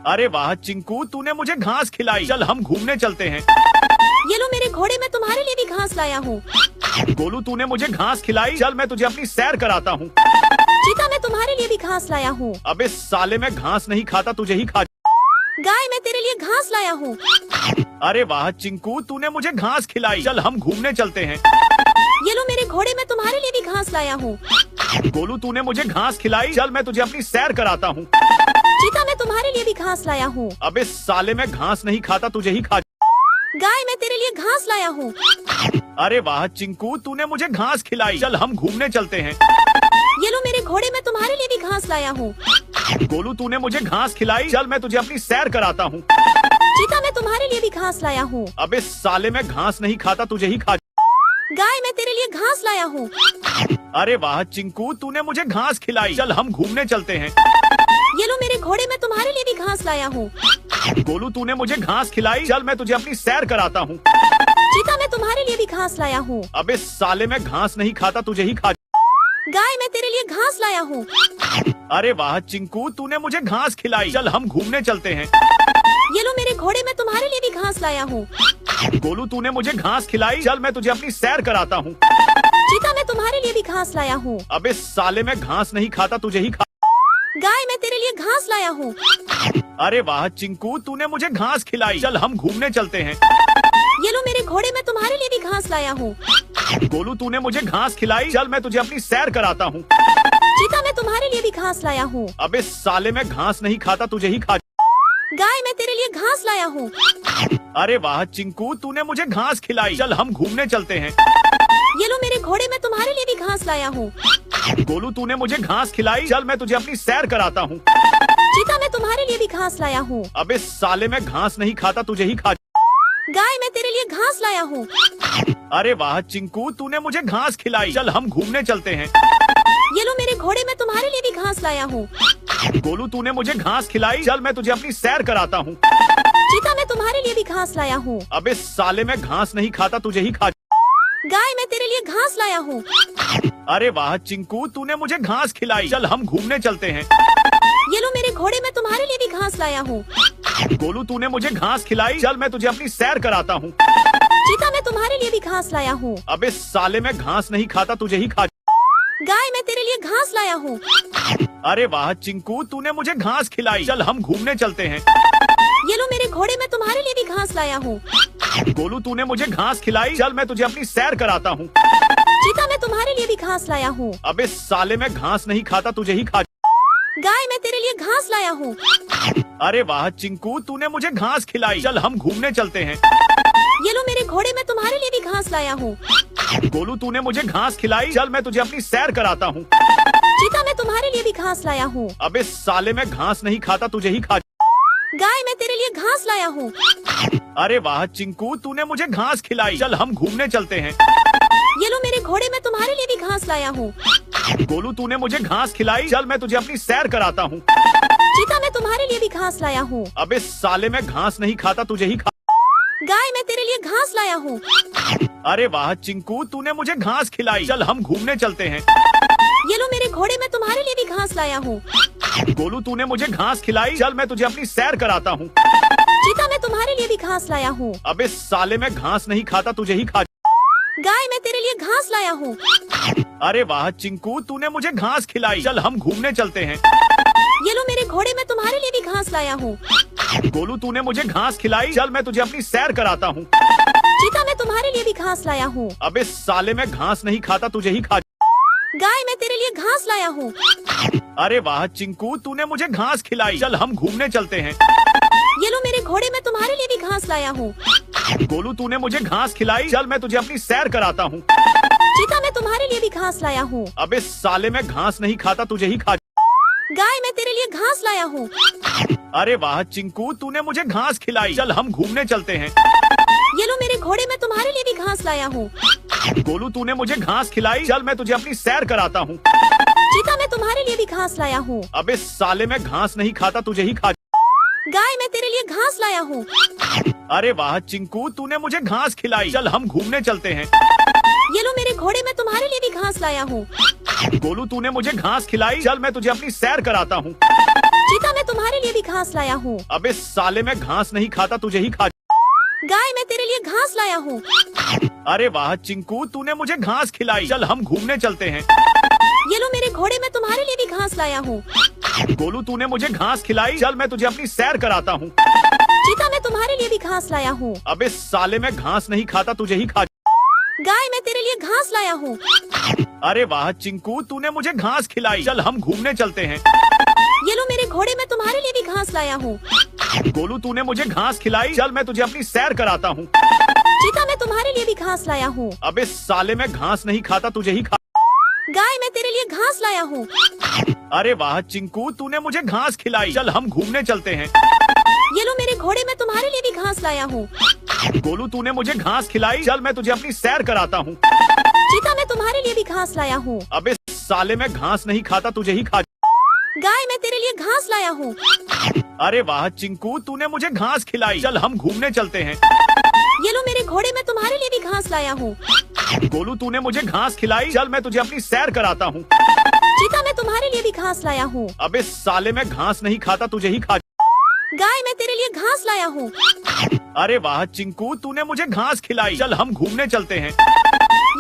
अरे वाह चिंकू, तूने मुझे घास खिलाई। चल हम घूमने चलते हैं। ये लो मेरे घोड़े, मैं तुम्हारे लिए भी घास लाया हूँ। गोलू, तूने मुझे घास खिलाई। चल मैं तुझे अपनी सैर कराता हूँ। चीता, मैं तुम्हारे लिए भी घास लाया हूँ। अबे साले, मैं घास नहीं खाता, तुझे ही खा। गाय, मैं तेरे लिए घास लाया हूँ। अरे वाह चिंकू, तूने मुझे घास खिलाई। चल हम घूमने चलते हैं। ये लो मेरे घोड़े मैं तुम्हारे लिए भी घास लाया हूँ। गोलू तूने मुझे घास खिलाई, चल मैं तुझे अपनी सैर कराता हूँ। चीता मैं तुम्हारे लिए भी घास लाया हूँ। अबे साले मैं घास नहीं खाता, तुझे ही खा। गाय मैं तेरे लिए घास लाया हूँ। अरे वाह चिंकू, तूने मुझे घास खिलाई, चल हम घूमने चलते हैं। ये लो मेरे घोड़े मैं तुम्हारे लिए भी घास लाया हूँ। गोलू तूने मुझे घास खिलाई, चल मैं तुझे अपनी सैर कराता हूँ। चीता मैं तुम्हारे लिए भी घास लाया हूँ। अबे साले मैं घास नहीं खाता, तुझे ही खा। गाय मैं तेरे लिए घास लाया हूँ। अरे वाह चिंकू, तूने मुझे घास खिलाई, चल हम घूमने चलते हैं। ये लो मेरे घोड़े मैं तुम्हारे लिए भी घास लाया हूँ। गोलू तूने मुझे घास खिलाई, चल मैं तुझे अपनी सैर कराता हूँ। चीता मैं तुम्हारे लिए भी घास लाया हूँ। अबे साले मैं घास नहीं खाता, तुझे ही खा। गाय मैं तेरे लिए घास लाया हूँ। अरे वाह चिंकू, तूने मुझे घास खिलाई, चल हम घूमने चलते हैं। ये लो मेरे घोड़े मैं तुम्हारे लिए भी घास लाया हूँ। गोलू तूने मुझे घास खिलाई, चल मैं तुझे अपनी सैर कराता हूँ। चीता मैं तुम्हारे लिए भी घास लाया हूँ। अबे साले मैं घास नहीं खाता, तुझे ही खा। गाय मैं तेरे लिए घास लाया हूँ। अरे वाह चिंकू, तूने मुझे घास खिलाई, चल हम घूमने चलते हैं। ये लो मेरे घोड़े मैं तुम्हारे लिए भी घास लाया हूँ। गोलू तूने मुझे घास खिलाई, चल मैं तुझे अपनी सैर कराता हूँ। चीता मैं तुम्हारे लिए भी घास लाया हूँ। अबे साले मैं घास नहीं खाता, तुझे ही खा। गाय मैं तेरे लिए घास लाया हूँ। अरे वाह चिंकू, तूने मुझे घास खिलाई, चल हम घूमने चलते हैं। ये लो मेरे घोड़े मैं तुम्हारे लिए भी घास लाया हूँ। गोलू तूने मुझे घास खिलाई, चल मैं तुझे अपनी सैर कराता हूँ। चीता मैं तुम्हारे लिए भी घास लाया हूँ। अबे साले मैं घास नहीं खाता, तुझे ही खा। गाय मैं तेरे लिए घास लाया हूँ। अरे वाह चिंकू, तूने मुझे घास खिलाई, चल हम घूमने चलते हैं। ये लो मेरे घोड़े मैं तुम्हारे लिए भी घास लाया हूँ। गोलू तूने मुझे घास खिलाई, चल मैं तुझे अपनी सैर कराता हूँ। चीता मैं तुम्हारे लिए भी घास लाया हूँ। अबे साले मैं घास नहीं खाता, तुझे ही खा। गाय मैं तेरे लिए घास लाया हूँ। अरे वाह चिंकू, तूने मुझे घास खिलाई, चल हम घूमने चलते हैं। ये लो मेरे घोड़े मैं तुम्हारे लिए भी घास लाया हूँ। गोलू तूने मुझे घास खिलाई, चल मैं तुझे अपनी सैर कराता हूँ। चीता मैं तुम्हारे लिए भी घास लाया हूँ। अबे साले मैं घास नहीं खाता, तुझे ही खा। गाय मैं तेरे लिए घास लाया हूँ। अरे वाह चिंकू, तूने मुझे घास खिलाई, चल हम घूमने चलते हैं। ये लो मेरे घोड़े मैं तुम्हारे लिए भी घास लाया हूँ। गोलू तूने मुझे घास खिलाई, चल मैं तुझे अपनी सैर कराता हूँ। चीता मैं तुम्हारे लिए भी घास लाया हूँ। अबे साले मैं घास नहीं खाता, तुझे ही खा। गाय मैं तेरे लिए घास लाया हूँ। अरे वाह चिंकू, तूने मुझे घास खिलाई, चल हम घूमने चलते हैं। ये लो मेरे घोड़े मैं तुम्हारे लिए भी घास लाया हूँ। गोलू तूने मुझे घास खिलाई, चल मैं तुझे अपनी सैर कराता हूँ। चीता मैं तुम्हारे लिए भी घास लाया हूँ। अबे साले मैं घास नहीं खाता, तुझे ही खा। गाय मैं तेरे लिए घास लाया हूँ। अरे वाह चिंकू, तूने मुझे घास खिलाई, चल हम घूमने चलते हैं। ये लो मेरे घोड़े मैं तुम्हारे लिए भी घास लाया हूँ। गोलू तूने मुझे घास खिलाई, चल मैं तुझे अपनी सैर कराता हूँ। चीता मैं तुम्हारे लिए भी घास लाया हूँ। अबे साले मैं घास नहीं खाता, तुझे ही खा। गाय मैं तेरे लिए घास लाया हूँ। अरे वाह चिंकू, तूने मुझे घास खिलाई, चल हम घूमने चलते हैं। ये लो मेरे घोड़े मैं तुम्हारे लिए भी घास लाया हूँ। गोलू तूने मुझे घास खिलाई, चल मैं तुझे अपनी सैर कराता हूँ। चीता मैं तुम्हारे लिए भी घास लाया हूँ। अबे साले मैं घास नहीं खाता, तुझे ही खा। गाय मैं तेरे लिए घास लाया हूँ। अरे वाह चिंकू, तूने मुझे घास खिलाई, चल हम घूमने चलते हैं। ये लो मेरे घोड़े मैं तुम्हारे लिए भी घास लाया हूँ। गोलू तूने मुझे घास खिलाई, चल मैं तुझे अपनी सैर कराता हूँ। चीता मैं तुम्हारे लिए भी घास लाया हूँ। अबे साले मैं घास नहीं खाता, तुझे ही खा। गाय मैं तेरे लिए घास लाया हूँ। अरे वाह चिंकू, तूने मुझे घास खिलाई, चल हम घूमने चलते हैं। ये लो मेरे घोड़े मैं तुम्हारे लिए भी घास लाया हूँ। गोलू तूने मुझे घास खिलाई, चल मैं तुझे अपनी सैर कराता हूँ। चीता मैं तुम्हारे लिए भी घास लाया हूँ। अबे साले मैं घास नहीं खाता, तुझे ही खा। गाय मैं तेरे लिए घास लाया हूँ। अरे वाह चिंकू, तूने मुझे घास खिलाई, चल हम घूमने चलते हैं। ये लो मेरे घोड़े मैं तुम्हारे लिए भी घास लाया हूँ। गोलू तूने मुझे घास खिलाई, चल मैं तुझे अपनी सैर कराता हूँ। चीता मैं तुम्हारे लिए भी घास लाया हूँ। अबे साले मैं घास नहीं खाता, तुझे ही खा। गाय मैं तेरे लिए घास लाया हूँ। अरे वाह चिंकू, तूने मुझे घास खिलाई, चल हम घूमने चलते हैं। ये लो मेरे घोड़े मैं तुम्हारे लिए भी घास लाया हूँ। गोलू तूने मुझे घास खिलाई, चल मैं तुझे अपनी सैर कराता हूँ। चीता मैं तुम्हारे लिए भी घास लाया हूँ। अबे साले मैं घास नहीं खाता, तुझे ही खा। गाय मैं तेरे लिए घास लाया हूँ। अरे वाह चिंकू, तूने मुझे घास खिलाई, चल हम घूमने चलते हैं। ये लो मेरे घोड़े मैं तुम्हारे लिए भी घास लाया हूँ। गोलू तूने मुझे घास खिलाई, चल मैं तुझे अपनी सैर कराता हूँ। चीता मैं तुम्हारे लिए भी घास लाया हूँ। अबे साले मैं घास नहीं खाता, तुझे ही खा। गाय मैं तेरे लिए घास लाया हूँ। अरे वाह चिंकू, तूने मुझे घास खिलाई। चल हम घूमने चलते हैं। ये लो मेरे घोड़े, मैं तुम्हारे लिए भी घास लाया हूँ। गोलू, तूने मुझे घास खिलाई। चल मैं तुझे अपनी सैर कराता हूँ। चीता, मैं तुम्हारे लिए भी घास लाया हूँ। अबे साले, मैं घास नहीं खाता, तुझे ही खा। गाय, मैं तेरे लिए घास लाया हूँ। अरे वाह चिंकू, तूने मुझे घास खिलाई। चल हम घूमने चलते हैं। ये लो मेरे घोड़े, मैं तुम्हारे लिए भी घास लाया हूँ। गोलू, तूने मुझे घास खिलाई। चल मैं तुझे अपनी सैर कराता हूँ। चीता, मैं तुम्हारे लिए भी घास लाया हूँ। अबे साले, मैं घास नहीं खाता, तुझे ही खा। गाय, मैं तेरे लिए घास लाया हूँ। अरे वाह चिंकू, तूने मुझे घास खिलाई। चल हम घूमने चलते हैं। ये लो मेरे घोड़े, मैं तुम्हारे लिए भी घास लाया हूँ। गोलू, तूने मुझे घास खिलाई। चल मैं तुझे अपनी सैर कराता हूँ। चीता, मैं तुम्हारे लिए भी घास लाया हूँ। अबे साले, मैं घास नहीं खाता, तुझे ही खा। गाय, मैं तेरे लिए घास लाया हूँ। अरे वाह चिंकू, तूने मुझे घास खिलाई। चल हम घूमने चलते हैं।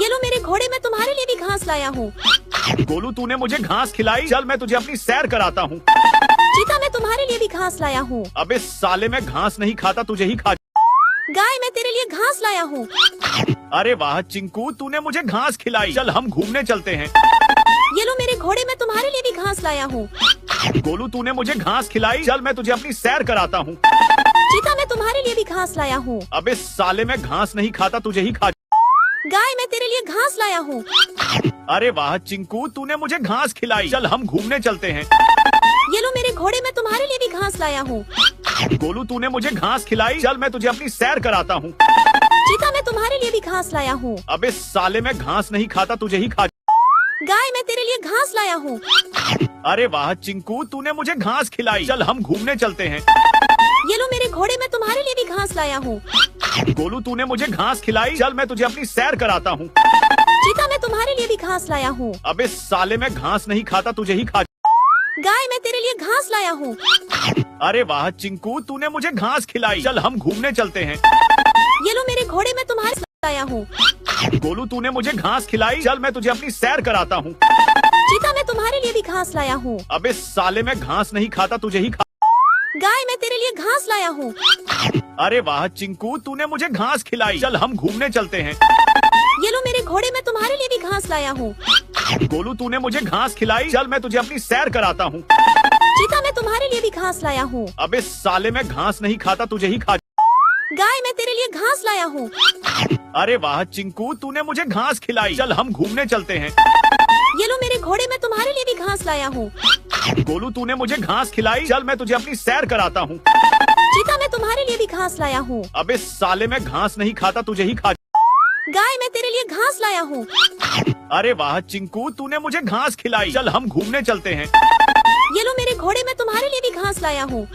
ये लो मेरे घोड़े, मैं तुम्हारे लिए भी घास लाया हूँ। गोलू, तूने मुझे घास खिलाई। चल मैं तुझे अपनी सैर कराता हूँ। चीता, मैं तुम्हारे लिए भी घास लाया हूँ। अबे साले, मैं घास नहीं खाता, तुझे ही खा। गाय, मैं तेरे लिए घास लाया हूँ। अरे वाह चिंकू, तूने मुझे घास खिलाई। चल हम घूमने चलते हैं। ये लो मेरे घोड़े, मैं तुम्हारे लिए भी घास लाया हूँ। गोलू, तूने मुझे घास खिलाई। चल मैं तुझे अपनी सैर कराता हूँ। चीता, मैं तुम्हारे लिए भी घास लाया हूँ। अबे साले, मैं घास नहीं खाता, तुझे ही खा। गाय, मैं तेरे लिए घास लाया हूँ। अरे वाह चिंकू, तूने मुझे घास खिलाई। चल हम घूमने चलते हैं। ये लो मेरे घोड़े, मैं तुम्हारे लिए भी घास लाया हूँ। गोलू, तूने मुझे घास खिलाई। चल मैं तुझे अपनी सैर कराता हूँ। चीता, मैं तुम्हारे लिए भी घास लाया हूँ। अबे साले, मैं घास नहीं खाता, तुझे ही खा। गाय, मैं तेरे लिए घास लाया हूँ। अरे वाह चिंकू, तूने मुझे घास खिलाई। चल हम घूमने चलते हैं। ये लो मेरे घोड़े, मैं तुम्हारे लिए भी घास लाया हूँ। गोलू, तूने मुझे घास खिलाई। चल मैं तुझे अपनी सैर कराता हूँ। चीता, मैं तुम्हारे लिए भी घास लाया हूँ। अबे साले, मैं घास नहीं खाता, तुझे ही खा। गाय, मैं तेरे लिए घास लाया हूँ। अरे वाह चिंकू, तूने मुझे घास खिलाई। चल हम घूमने चलते हैं। ये लो मेरे घोड़े, मैं तुम्हारे लाया हूँ। गोलू, तूने मुझे घास खिलाई। चल मैं तुझे अपनी सैर कराता हूँ। चीता, मैं तुम्हारे लिए भी घास लाया हूँ। अबे साले, मैं घास नहीं खाता, तुझे ही खा। गाय, मैं तेरे लिए घास लाया हूँ। अरे वाह चिंकू, तूने मुझे घास खिलाई। चल हम घूमने चलते हैं। ये लो मेरे घोड़े, मैं तुम्हारे लिए भी घास लाया हूँ। गोलू, तूने मुझे घास खिलाई। चल मैं तुझे अपनी सैर कराता हूँ। चीता, मैं तुम्हारे लिए भी घास लाया हूँ। अबे साले, मैं घास नहीं खाता, तुझे ही खा। गाय, मैं तेरे लिए घास लाया हूँ। अरे वाह चिंकू, तूने मुझे घास खिलाई। चल हम घूमने चलते हैं। ये लो मेरे घोड़े, मैं तुम्हारे लिए भी घास लाया हूँ। गोलू, तूने मुझे घास खिलाई। चल मैं तुझे अपनी सैर कराता हूँ। चीता, मैं तुम्हारे लिए भी घास लाया हूँ। अबे साले, मैं घास नहीं खाता, तुझे ही खा। गाय, मैं तेरे लिए घास लाया हूँ। अरे वाह चिंकू, तूने मुझे घास खिलाई। चल हम घूमने चलते हैं। ये लो मेरे घोड़े, मैं तुम्हारे लिए भी घास लाया हूँ।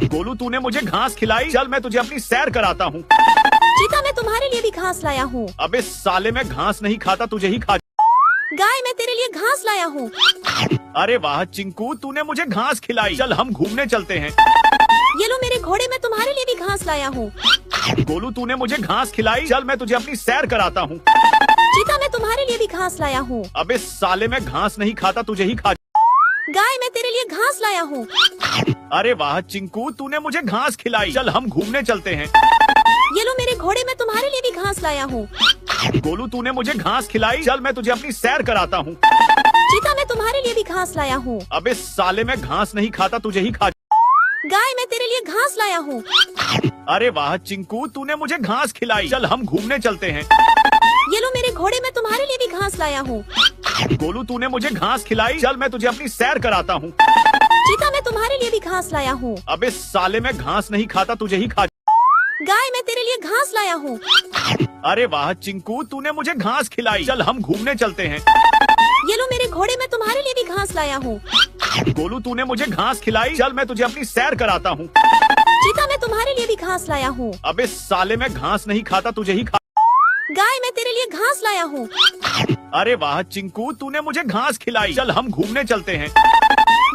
गोलू, तूने मुझे घास खिलाई। चल मैं तुझे अपनी सैर कराता हूँ। चीता, मैं तुम्हारे लिए भी घास लाया हूँ। अबे साले, मैं घास नहीं खाता, तुझे ही खा। गाय, मैं तेरे लिए घास लाया हूँ। अरे वाह चिंकू, तूने मुझे घास खिलाई। चल हम घूमने चलते हैं। ये लो मेरे घोड़े, मैं तुम्हारे लिए भी घास लाया हूँ। गोलू, तूने मुझे घास खिलाई। चल मैं तुझे अपनी सैर कराता हूँ। चीता, मैं तुम्हारे लिए भी घास लाया हूँ। अबे साले, मैं घास नहीं खाता, तुझे ही खा। गाय, मैं तेरे लिए घास लाया हूँ। अरे वाह चिंकू, तूने मुझे घास खिलाई। चल हम घूमने चलते हैं। ये लो मेरे घोड़े, मैं तुम्हारे लिए भी घास लाया हूँ। गोलू, तूने मुझे घास खिलाई। चल मैं तुझे अपनी सैर कराता हूँ। चीता, मैं तुम्हारे लिए भी घास लाया हूँ। अबे साले, मैं घास नहीं खाता, तुझे ही खा। गाय, मैं तेरे लिए घास लाया हूँ। अरे वाह चिंकू, तूने मुझे घास खिलाई। चल हम घूमने चलते हैं। ये लो मेरे घोड़े, मैं तुम्हारे लिए भी घास लाया हूँ। गोलू, तूने मुझे घास खिलाई। चल मैं तुझे अपनी सैर कराता हूँ। चीता, मैं तुम्हारे लिए भी घास लाया हूँ। अबे साले, मैं घास नहीं खाता, तुझे ही खा। गाय, मैं तेरे लिए घास लाया हूँ। अरे वाह चिंकू, तूने मुझे घास खिलाई। चल हम घूमने चलते हैं। ये लो मेरे घोड़े, मैं तुम्हारे लिए भी घास लाया हूँ। गोलू, तूने मुझे घास खिलाई। चल मैं तुझे अपनी सैर कराता हूँ। चीता, मैं तुम्हारे लिए भी घास लाया हूँ। अबे साले, मैं घास नहीं खाता, तुझे ही खा। गाय, मैं तेरे लिए घास लाया हूँ। अरे वाह चिंकू, तूने मुझे घास खिलाई। चल हम घूमने चलते हैं।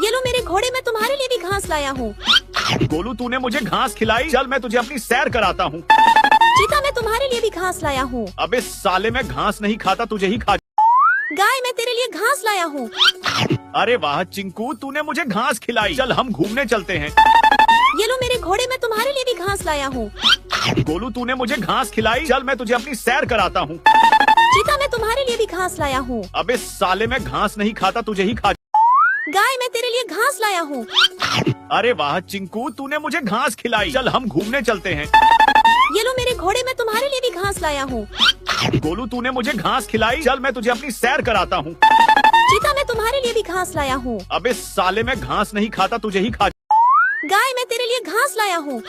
ये लो मेरे घोड़े, मैं तुम्हारे लिए भी घास लाया हूँ। गोलू, तूने मुझे घास खिलाई। चल मैं तुझे अपनी सैर कराता हूँ। चीता, मैं तुम्हारे लिए भी घास लाया हूँ। अबे साले, मैं घास नहीं खाता, तुझे ही खा। गाय, मैं तेरे लिए घास लाया हूँ। अरे वाह चिंकू, तूने मुझे घास खिलाई। चल हम घूमने चलते हैं। ये लो मेरे घोड़े, मैं तुम्हारे लिए भी घास लाया हूँ। गोलू, तूने मुझे घास खिलाई। चल मैं तुझे अपनी सैर कराता हूँ। चीता, मैं तुम्हारे लिए भी घास लाया हूँ। अबे साले, मैं घास नहीं खाता, तुझे ही खा। गाय, मैं तेरे लिए घास लाया हूँ। अरे वाह चिंकू, तूने मुझे घास खिलाई। चल हम घूमने चलते हैं। ये लो मेरे घोड़े, मैं तुम्हारे लिए भी घास लाया हूँ। गोलू, तूने मुझे घास खिलाई। चल मैं तुझे अपनी सैर कराता हूँ। चीता, मैं तुम्हारे लिए भी घास लाया हूँ। अबे साले, मैं घास नहीं खाता, तुझे ही खा। गाय, मैं तेरे लिए घास लाया हूँ।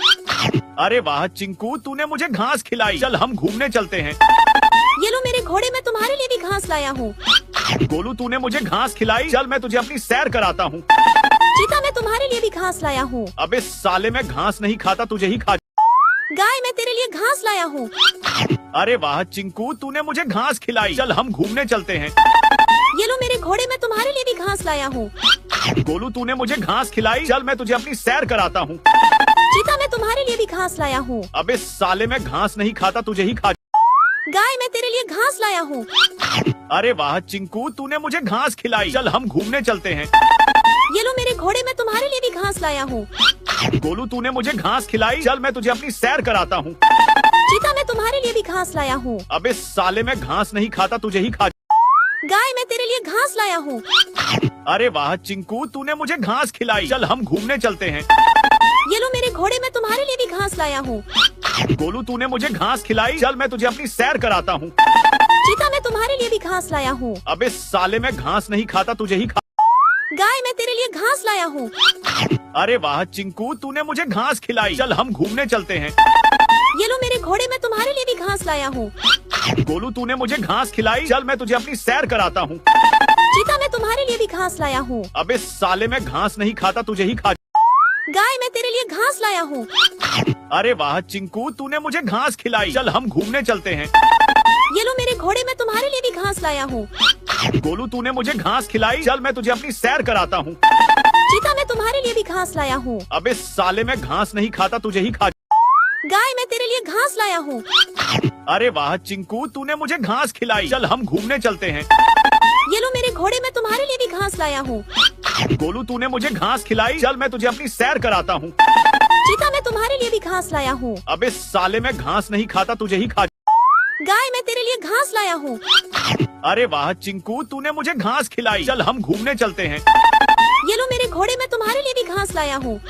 अरे वाह चिंकू, तूने मुझे घास खिलाई। चल हम घूमने चलते हैं। ये लो मेरे घोड़े, मैं तुम्हारे लिए भी घास लाया हूँ। गोलू, तूने मुझे घास खिलाई। चल मैं तुझे अपनी सैर कराता हूँ। चीता, मैं तुम्हारे लिए भी घास लाया हूँ। अबे साले, मैं घास नहीं खाता, तुझे ही खा। गाय, मैं तेरे लिए घास लाया हूँ। अरे वाह चिंकू, तूने मुझे घास खिलाई। चल हम घूमने चलते हैं। ये लो मेरे घोड़े, मैं तुम्हारे लिए भी घास लाया हूँ। गोलू, तूने मुझे घास खिलाई। चल मैं तुझे अपनी सैर कराता हूँ। चीता, मैं तुम्हारे लिए भी घास लाया हूँ। अबे साले, मैं घास नहीं खाता, तुझे ही खा। गाय, मैं तेरे लिए घास लाया हूँ। अरे वाह चिंकू, तूने मुझे घास खिलाई। चल हम घूमने चलते हैं। ये लो मेरे घोड़े, मैं तुम्हारे लिए भी घास लाया हूँ। गोलू, तूने मुझे घास खिलाई। चल मैं तुझे अपनी सैर कराता हूँ। चीता, मैं तुम्हारे लिए भी घास लाया हूँ। अबे साले, मैं घास नहीं खाता, तुझे ही खा। गाय, मैं तेरे लिए घास लाया हूँ। अरे वाह चिंकू, तूने मुझे घास खिलाई। चल हम घूमने चलते हैं। ये लो मेरे घोड़े, मैं तुम्हारे लिए भी घास लाया हूँ। गोलू, तूने मुझे घास खिलाई। चल मैं तुझे अपनी सैर कराता हूँ। चीता, मैं तुम्हारे लिए भी घास लाया हूँ। अबे साले, मैं घास नहीं खाता, तुझे ही खा। गाय, मैं तेरे लिए घास लाया हूँ। अरे वाह चिंकू, तूने मुझे घास खिलाई। चल हम घूमने चलते हैं। ये लो मेरे घोड़े, मैं तुम्हारे लिए भी घास लाया हूँ। गोलू, तूने मुझे घास खिलाई। चल मैं तुझे अपनी सैर कराता हूँ। चीता, मैं तुम्हारे लिए भी घास लाया हूँ। अबे साले, मैं घास नहीं खाता, तुझे ही खा। गाय, मैं तेरे लिए घास लाया हूँ। अरे वाह चिंकू, तूने मुझे घास खिलाई। चल हम घूमने चलते हैं। ये लो मेरे घोड़े, मैं तुम्हारे लिए भी घास लाया हूँ। गोलू, तूने मुझे घास खिलाई। चल मैं तुझे अपनी सैर कराता हूँ। चीता, मैं तुम्हारे लिए भी घास लाया हूँ। अबे साले, मैं घास नहीं खाता, तुझे ही खा। गाय, मैं तेरे लिए घास लाया हूँ। अरे वाह चिंकू, तूने मुझे घास खिलाई। चल हम घूमने चलते हैं। ये लो मेरे घोड़े, मैं तुम्हारे लिए भी घास लाया हूँ। गोलू, तूने मुझे घास खिलाई। चल मैं तुझे अपनी सैर कराता हूँ। चीता, मैं तुम्हारे लिए भी घास लाया हूँ। अबे साले, मैं घास नहीं खाता, तुझे ही खा। गाय, मैं तेरे लिए घास लाया हूँ। अरे वाह चिंकू, तूने मुझे घास खिलाई। चल हम घूमने चलते हैं। ये लो मेरे घोड़े, मैं तुम्हारे लिए भी घास लाया हूँ।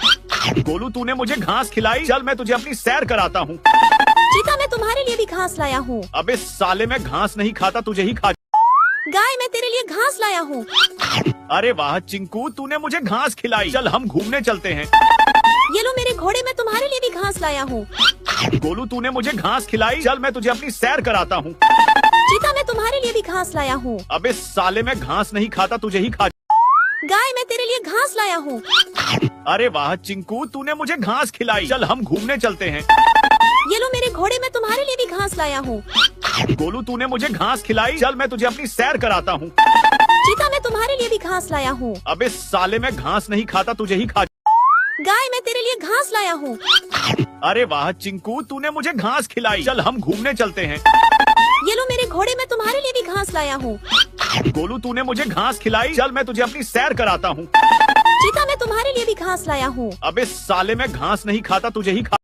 गोलू, तूने मुझे घास खिलाई। चल मैं तुझे अपनी सैर कराता हूँ। चीता, मैं तुम्हारे लिए भी घास लाया हूँ। अबे साले, मैं घास नहीं खाता, तुझे ही खा। गाय, मैं तेरे लिए घास लाया हूँ। अरे वाह चिंकू, तूने मुझे घास खिलाई। चल हम घूमने चलते हैं। ये लो मेरे घोड़े, मैं तुम्हारे लिए भी घास लाया हूँ। गोलू, तूने मुझे घास खिलाई। चल मैं तुझे अपनी सैर कराता हूँ। चीता, मैं तुम्हारे लिए भी घास लाया हूँ। अबे साले, मैं घास नहीं खाता, तुझे ही खा। गाय, मैं तेरे लिए घास लाया हूँ। अरे वाह चिंकू, तूने मुझे घास खिलाई। चल हम घूमने चलते हैं। ये लो मेरे घोड़े, मैं तुम्हारे लिए भी घास लाया हूँ। गोलू, तूने मुझे घास खिलाई। चल मैं तुझे अपनी सैर कराता हूँ। चीता, मैं तुम्हारे लिए भी घास लाया हूँ। अबे साले, मैं घास नहीं खाता, तुझे ही खा। गाय, मैं तेरे लिए घास लाया हूँ। अरे वाह चिंकू, तूने मुझे घास खिलाई। चल हम घूमने चलते हैं। ये लो मेरे घोड़े, मैं तुम्हारे लिए भी घास लाया हूँ। गोलू, तूने मुझे घास खिलाई। चल मैं तुझे अपनी सैर कराता हूँ। चीता, मैं तुम्हारे लिए भी घास लाया हूँ। अबे साले, मैं घास नहीं खाता, तुझे ही खा।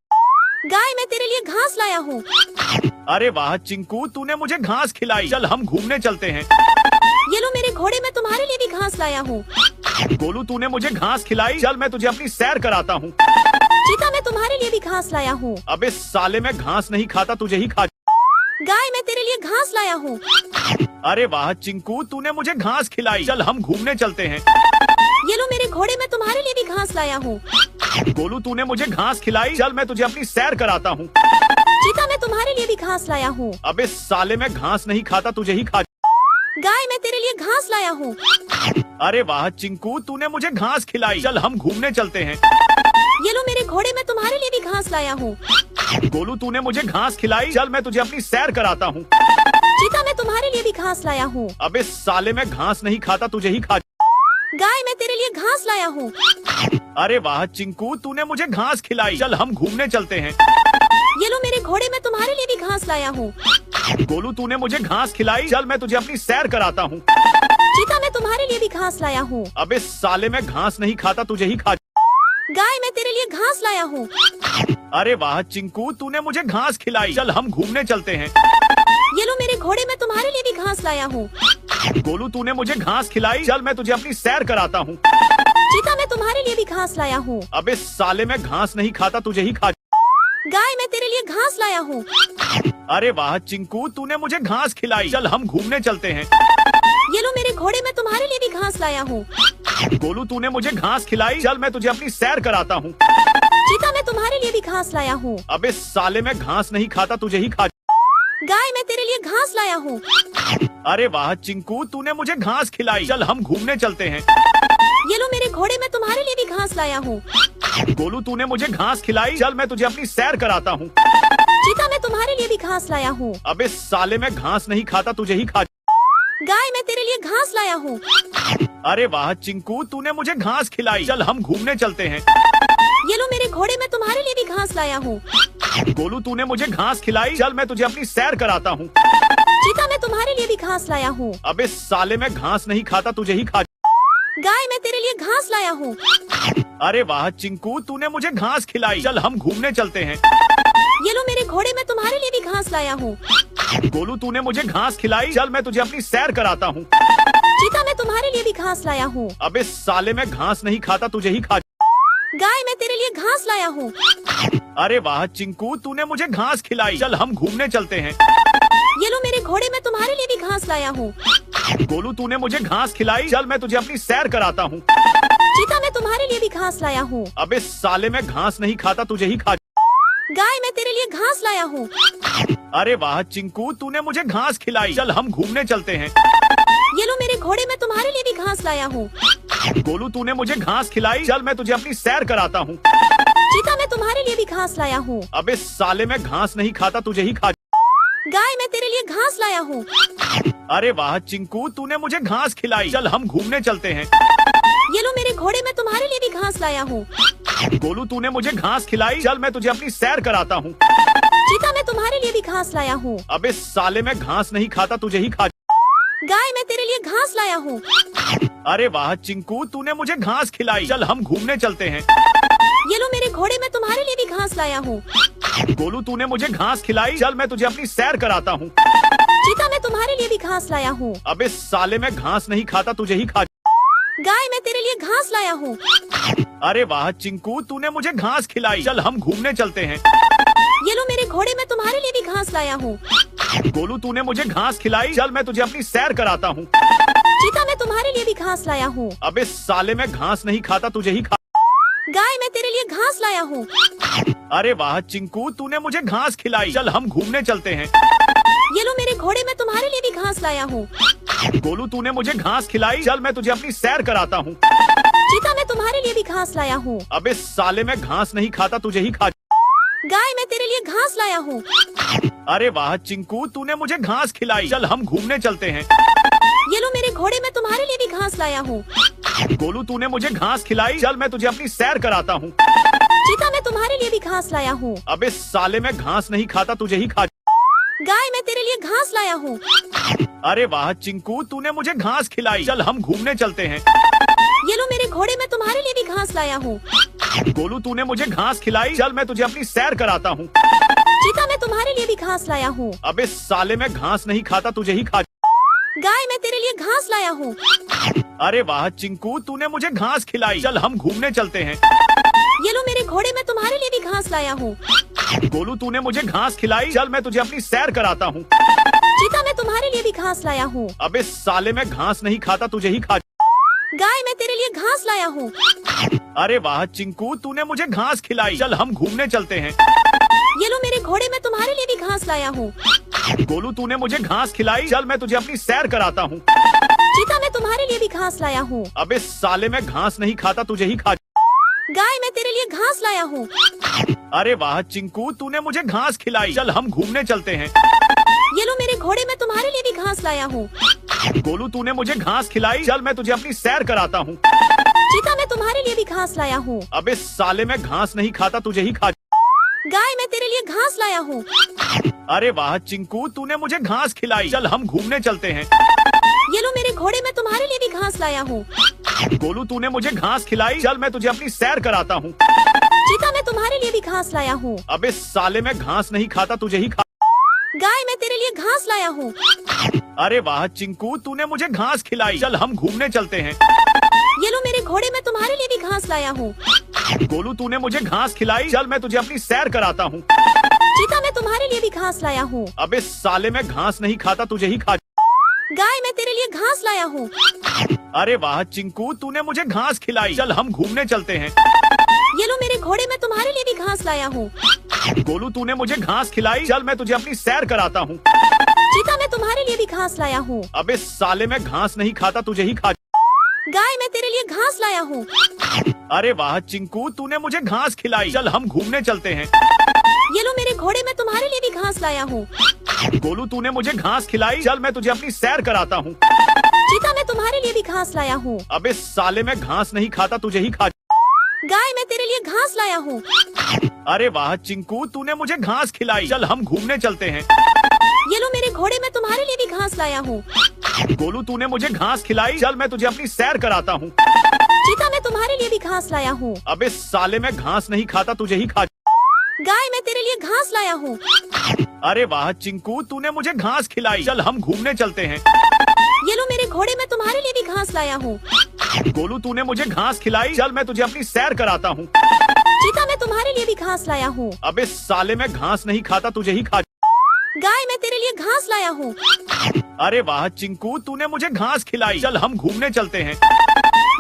गाय, मैं तेरे लिए घास लाया हूँ। अरे वाह चिंकू, तूने मुझे घास खिलाई। चल हम घूमने चलते हैं। ये लो मेरे घोड़े, मैं तुम्हारे लिए भी घास लाया हूँ। गोलू, तूने मुझे घास खिलाई। चल मैं तुझे अपनी सैर कराता हूँ। चीता, मैं तुम्हारे लिए भी घास लाया हूँ। अबे साले, मैं घास नहीं खाता, तुझे ही खा। गाय, मैं तेरे लिए घास लाया हूँ। अरे वाह चिंकू, तूने मुझे घास खिलाई। चल हम घूमने चलते हैं। ये लो मेरे घोड़े, मैं तुम्हारे लिए भी घास लाया हूँ। गोलू, तूने मुझे घास खिलाई। चल मैं तुझे अपनी सैर कराता हूँ। चीता, मैं तुम्हारे लिए भी घास लाया हूँ। अबे साले, मैं घास नहीं खाता, तुझे ही खा। गाय, मैं तेरे लिए घास लाया हूँ। अरे वाह चिंकू, तूने मुझे घास खिलाई। चल हम घूमने चलते हैं। ये लो मेरे घोड़े, मैं तुम्हारे लिए भी घास लाया हूँ। गोलू, तूने मुझे घास खिलाई। चल मैं तुझे अपनी सैर कराता हूँ। चीता, मैं तुम्हारे लिए भी घास लाया हूँ। अबे साले, मैं घास नहीं खाता, तुझे ही खा। गाय, मैं तेरे लिए घास लाया हूँ। अरे वाह चिंकू, तूने मुझे घास खिलाई। चल हम घूमने चलते हैं। ये लो मेरे घोड़े, मैं तुम्हारे लिए भी घास लाया हूँ। गोलू, तूने मुझे घास खिलाई। चल मैं तुझे अपनी सैर कराता हूँ। चीता, मैं तुम्हारे लिए भी घास लाया हूँ। अबे साले, मैं घास नहीं खाता, तुझे ही खा। गाय, मैं तेरे लिए घास लाया हूँ। अरे वाह चिंकू, तूने मुझे घास खिलाई। चल हम घूमने चलते हैं। ये लो मेरे घोड़े मैं तुम्हारे लिए भी घास लाया हूँ। गोलू तूने मुझे घास खिलाई, चल मैं तुझे अपनी सैर कराता हूँ। चीता मैं तुम्हारे लिए भी घास लाया हूँ। अबे साले मैं घास नहीं खाता, तुझे ही खा। गाय मैं तेरे लिए घास लाया हूँ। अरे वाह चिंकू, तूने मुझे घास खिलाई, चल हम घूमने चलते हैं। ये लो मेरे घोड़े मैं तुम्हारे लिए भी घास लाया हूँ। गोलू तूने मुझे घास खिलाई, चल मैं तुझे अपनी सैर कराता हूँ। चीता मैं तुम्हारे लिए भी घास लाया हूँ। अबे साले मैं घास नहीं खाता, तुझे ही खा। गाय मैं तेरे लिए घास लाया हूँ। अरे वाह चिंकू, तूने मुझे घास खिलाई, चल हम घूमने चलते हैं। ये लो मेरे घोड़े मैं तुम्हारे लिए भी घास लाया हूँ। गोलू तूने मुझे घास खिलाई, चल मैं तुझे अपनी सैर कराता हूँ। चीता मैं तुम्हारे लिए भी घास लाया हूँ। अबे साले मैं घास नहीं खाता, तुझे ही खा। गाय मैं तेरे लिए घास लाया हूँ। अरे वाह चिंकू, तूने मुझे घास खिलाई, चल हम घूमने चलते हैं। ये लो मेरे घोड़े मैं तुम्हारे लिए भी घास लाया हूँ। गोलू तूने मुझे घास खिलाई, चल मैं तुझे अपनी सैर कराता हूँ। चीता मैं तुम्हारे लिए भी घास लाया हूँ। अबे साले मैं घास नहीं खाता, तुझे ही खा। गाय मैं तेरे लिए घास लाया हूँ। अरे वाह चिंकू, तूने मुझे घास खिलाई, चल हम घूमने चलते हैं। ये लो मेरे घोड़े मैं तुम्हारे लिए भी घास लाया हूँ। गोलू तूने मुझे घास खिलाई, चल मैं तुझे अपनी सैर कराता हूँ। चीता मैं तुम्हारे लिए भी घास लाया हूँ। अबे साले मैं घास नहीं खाता, तुझे ही खा। गाय मैं तेरे लिए घास लाया हूँ। अरे वाह चिंकू, तूने मुझे घास खिलाई, चल हम घूमने चलते हैं। ये लो मेरे घोड़े मैं तुम्हारे लिए भी घास लाया हूँ। गोलू तूने मुझे घास खिलाई, चल मैं तुझे अपनी सैर कराता हूँ। चीता मैं तुम्हारे लिए भी घास लाया हूँ। अबे साले मैं घास नहीं खाता, तुझे ही खा। गाय मैं तेरे लिए घास लाया हूँ। अरे वाह चिंकू, तूने मुझे घास खिलाई, चल हम घूमने चलते हैं। ये लो मेरे घोड़े मैं तुम्हारे लिए भी घास लाया हूँ। गोलू तूने मुझे घास खिलाई, चल मैं तुझे अपनी सैर कराता हूँ। चीता मैं तुम्हारे लिए भी घास लाया हूँ। अबे साले मैं घास नहीं खाता, तुझे ही खा। गाय मैं तेरे लिए घास लाया हूँ। अरे वाह चिंकू, तूने मुझे घास खिलाई, चल हम घूमने चलते हैं। ये लो मेरे घोड़े मैं तुम्हारे लिए भी घास लाया हूँ। गोलू तूने मुझे घास खिलाई, चल मैं तुझे अपनी सैर कराता हूँ। चीता मैं तुम्हारे लिए भी घास लाया हूँ। अबे साले मैं घास नहीं खाता, तुझे ही खा। गाय मैं तेरे लिए घास लाया हूँ। अरे वाह चिंकू, तूने मुझे घास खिलाई, चल हम घूमने चलते हैं। ये लो मेरे घोड़े मैं तुम्हारे लिए भी घास लाया हूँ। गोलू तूने मुझे घास खिलाई, चल मैं तुझे अपनी सैर कराता हूँ। चीता मैं तुम्हारे लिए भी घास लाया हूँ। अबे साले मैं घास नहीं खाता, तुझे ही खा। गाय मैं तेरे लिए घास लाया हूँ। अरे वाह चिंकू, तूने मुझे घास खिलाई, चल हम घूमने चलते हैं। ये लो मेरे घोड़े मैं तुम्हारे लिए भी घास लाया हूँ। गोलू तूने मुझे घास खिलाई, चल मैं तुझे अपनी सैर कराता हूँ। चीता मैं तुम्हारे लिए भी घास लाया हूँ। अबे साले मैं घास नहीं खाता, तुझे ही खा। गाय मैं तेरे लिए घास लाया हूँ। अरे वाह चिंकू, तूने मुझे घास खिलाई, चल हम घूमने चलते हैं। ये लो मेरे घोड़े मैं तुम्हारे लिए भी घास लाया हूँ। गोलू तूने मुझे घास खिलाई, चल मैं तुझे अपनी सैर कराता हूँ। चीता मैं तुम्हारे लिए भी घास लाया हूँ। अबे साले मैं घास नहीं खाता, तुझे ही खा। गाय मैं तेरे लिए घास लाया हूँ। अरे वाह चिंकू, तूने मुझे घास खिलाई, चल हम घूमने चलते हैं। ये लो मेरे घोड़े मैं तुम्हारे लिए भी घास लाया हूँ। गोलू तूने मुझे घास खिलाई, चल मैं तुझे अपनी सैर कराता हूँ। चीता मैं तुम्हारे लिए भी घास लाया हूँ। अबे साले मैं घास नहीं खाता, तुझे ही खा। गाय मैं तेरे लिए घास लाया हूँ। अरे वाह चिंकू, तूने मुझे घास खिलाई, चल हम घूमने चलते हैं। ये लो मेरे घोड़े मैं तुम्हारे लिए भी घास लाया हूँ। गोलू तूने मुझे घास खिलाई, चल मैं तुझे अपनी सैर कराता हूँ। चीता मैं तुम्हारे लिए भी घास लाया हूँ। अबे साले मैं घास नहीं खाता, तुझे ही खा। गाय मैं तेरे लिए घास लाया हूँ। अरे वाह चिंकू, तूने मुझे घास खिलाई, चल हम घूमने चलते हैं। ये लो मेरे घोड़े मैं तुम्हारे लिए भी घास लाया हूँ। गोलू तूने मुझे घास खिलाई, चल मैं तुझे अपनी सैर कराता हूँ। चीता मैं तुम्हारे लिए भी घास लाया हूँ। अबे साले मैं घास नहीं खाता, तुझे ही खा। गाय मैं तेरे लिए घास लाया हूँ। अरे वाह चिंकू, तूने मुझे घास खिलाई, चल हम घूमने चलते हैं। ये लो मेरे घोड़े मैं तुम्हारे लिए भी घास लाया हूँ। गोलू तूने मुझे घास खिलाई, चल मैं तुझे अपनी सैर कराता हूँ। चीता मैं तुम्हारे लिए भी घास लाया हूँ। अबे साले मैं घास नहीं खाता, तुझे ही खा। गाय मैं तेरे लिए घास लाया हूँ। अरे वाह चिंकू, तूने मुझे घास खिलाई, चल हम घूमने चलते हैं। ये लो मेरे घोड़े मैं तुम्हारे लिए भी घास लाया हूँ। गोलू तूने मुझे घास खिलाई, चल मैं तुझे अपनी सैर कराता हूँ। चीता मैं तुम्हारे लिए भी घास लाया हूँ। अबे साले मैं घास नहीं खाता, तुझे ही खा। गाय मैं तेरे लिए घास लाया हूँ। अरे वाह चिंकू, तूने मुझे घास खिलाई, चल हम घूमने चलते हैं। ये लो मेरे घोड़े मैं तुम्हारे लिए भी घास लाया हूँ। गोलू तूने मुझे घास खिलाई, चल मैं तुझे अपनी सैर कराता हूँ। चीता मैं तुम्हारे लिए भी घास लाया हूँ। अबे साले मैं घास नहीं खाता, तुझे ही खा। गाय मैं तेरे लिए घास लाया हूँ। अरे वाह चिंकू, तूने मुझे घास खिलाई। चल हम घूमने चलते हैं। ये लो मेरे घोड़े, मैं तुम्हारे लिए भी घास लाया हूँ। गोलू, तूने मुझे घास खिलाई। चल मैं तुझे अपनी सैर कराता हूँ। चीता मैं तुम्हारे लिए भी घास लाया हूँ। अबे साले, मैं घास नहीं खाता, तुझे ही खा। गाय मैं तेरे लिए घास लाया हूँ। अरे वाह चिंकू, तूने मुझे घास खिलाई। चल हम घूमने चलते हैं। ये लो मेरे घोड़े, मैं तुम्हारे लिए भी घास लाया हूँ। गोलू, तूने मुझे घास खिलाई। चल मैं तुझे अपनी सैर कराता हूँ। चीता मैं तुम्हारे लिए भी घास लाया हूँ। अबे साले, मैं घास नहीं खाता, तुझे ही खा। गाय मैं तेरे लिए घास लाया हूँ। अरे वाह चिंकू, तूने मुझे घास खिलाई। चल हम घूमने चलते हैं। ये लो मेरे घोड़े, मैं तुम्हारे लिए भी घास लाया हूँ। गोलू, तूने मुझे घास खिलाई। चल मैं तुझे अपनी सैर कराता हूँ। चीता मैं तुम्हारे लिए भी घास लाया हूँ। अबे साले, मैं घास नहीं खाता, तुझे ही खा। गाय मैं तेरे लिए घास लाया हूँ। अरे वाह चिंकू, तूने मुझे घास खिलाई। चल हम घूमने चलते हैं। ये लो मेरे घोड़े, मैं तुम्हारे लिए भी घास लाया हूँ। गोलू, तूने मुझे घास खिलाई। चल मैं तुझे अपनी सैर कराता हूँ। चीता मैं तुम्हारे लिए भी घास लाया हूँ। अबे साले, मैं घास नहीं खाता, तुझे ही खा। गाय मैं तेरे लिए घास लाया हूँ। अरे वाह चिंकू, तूने मुझे घास खिलाई। चल हम घूमने चलते हैं। ये लो मेरे घोड़े, मैं तुम्हारे लिए भी घास लाया हूँ। गोलू, तूने मुझे घास खिलाई। चल मैं तुझे अपनी सैर कराता हूँ। चीता मैं तुम्हारे लिए भी घास लाया हूँ। अबे साले, मैं घास नहीं खाता, तुझे ही खा। गाय मैं तेरे लिए घास लाया हूँ। अरे वाह चिंकू, तूने मुझे घास खिलाई। चल हम घूमने चलते हैं।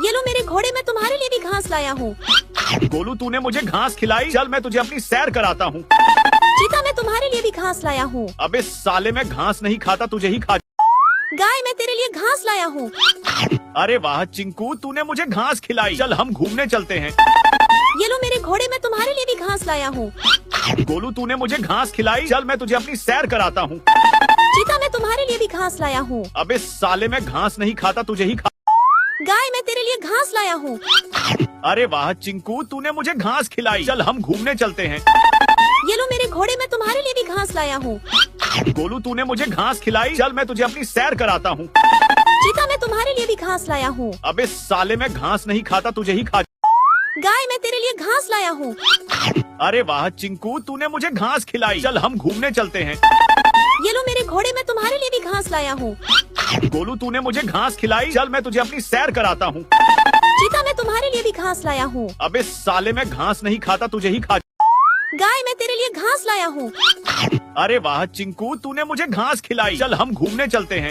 ये लो मेरे घोड़े, मैं तुम्हारे लिए भी घास लाया हूँ। गोलू, तूने मुझे घास खिलाई। चल मैं तुझे अपनी सैर कराता हूँ। चीता मैं तुम्हारे लिए भी घास लाया हूँ। अबे साले, मैं घास नहीं खाता, तुझे ही खा। गाय मैं तेरे लिए घास लाया हूँ। अरे वाह चिंकू, तूने मुझे घास खिलाई। चल हम घूमने चलते हैं। ये लो मेरे घोड़े, मैं तुम्हारे लिए भी घास लाया हूँ। गोलू, तूने मुझे घास खिलाई। चल मैं तुझे अपनी सैर कराता हूँ। चीता मैं तुम्हारे लिए भी घास लाया हूँ। अबे साले, मैं घास नहीं खाता, तुझे ही खा। गाय मैं तेरे लिए घास लाया हूँ। अरे वाह चिंकू, तूने मुझे घास खिलाई। चल हम घूमने चलते हैं। ये लो मेरे घोड़े, मैं तुम्हारे लिए भी घास लाया हूँ। गोलू, तूने मुझे घास खिलाई। चल मैं तुझे अपनी सैर कराता हूँ। चीता मैं तुम्हारे लिए भी घास लाया हूँ। अबे साले, मैं घास नहीं खाता, तुझे ही खा। गाय मैं तेरे लिए घास लाया हूँ। अरे वाह चिंकू, तूने मुझे घास खिलाई। चल हम घूमने चलते हैं। ये लो मेरे घोड़े, मैं तुम्हारे लिए भी घास लाया हूँ। गोलू, तूने मुझे घास खिलाई। चल मैं तुझे अपनी सैर कराता हूँ। चीता मैं तुम्हारे लिए भी घास लाया हूँ। अबे साले, मैं घास नहीं खाता, तुझे ही खा। गाय मैं तेरे लिए घास लाया हूँ। अरे वाह चिंकू, तूने मुझे घास खिलाई। चल हम घूमने चलते हैं।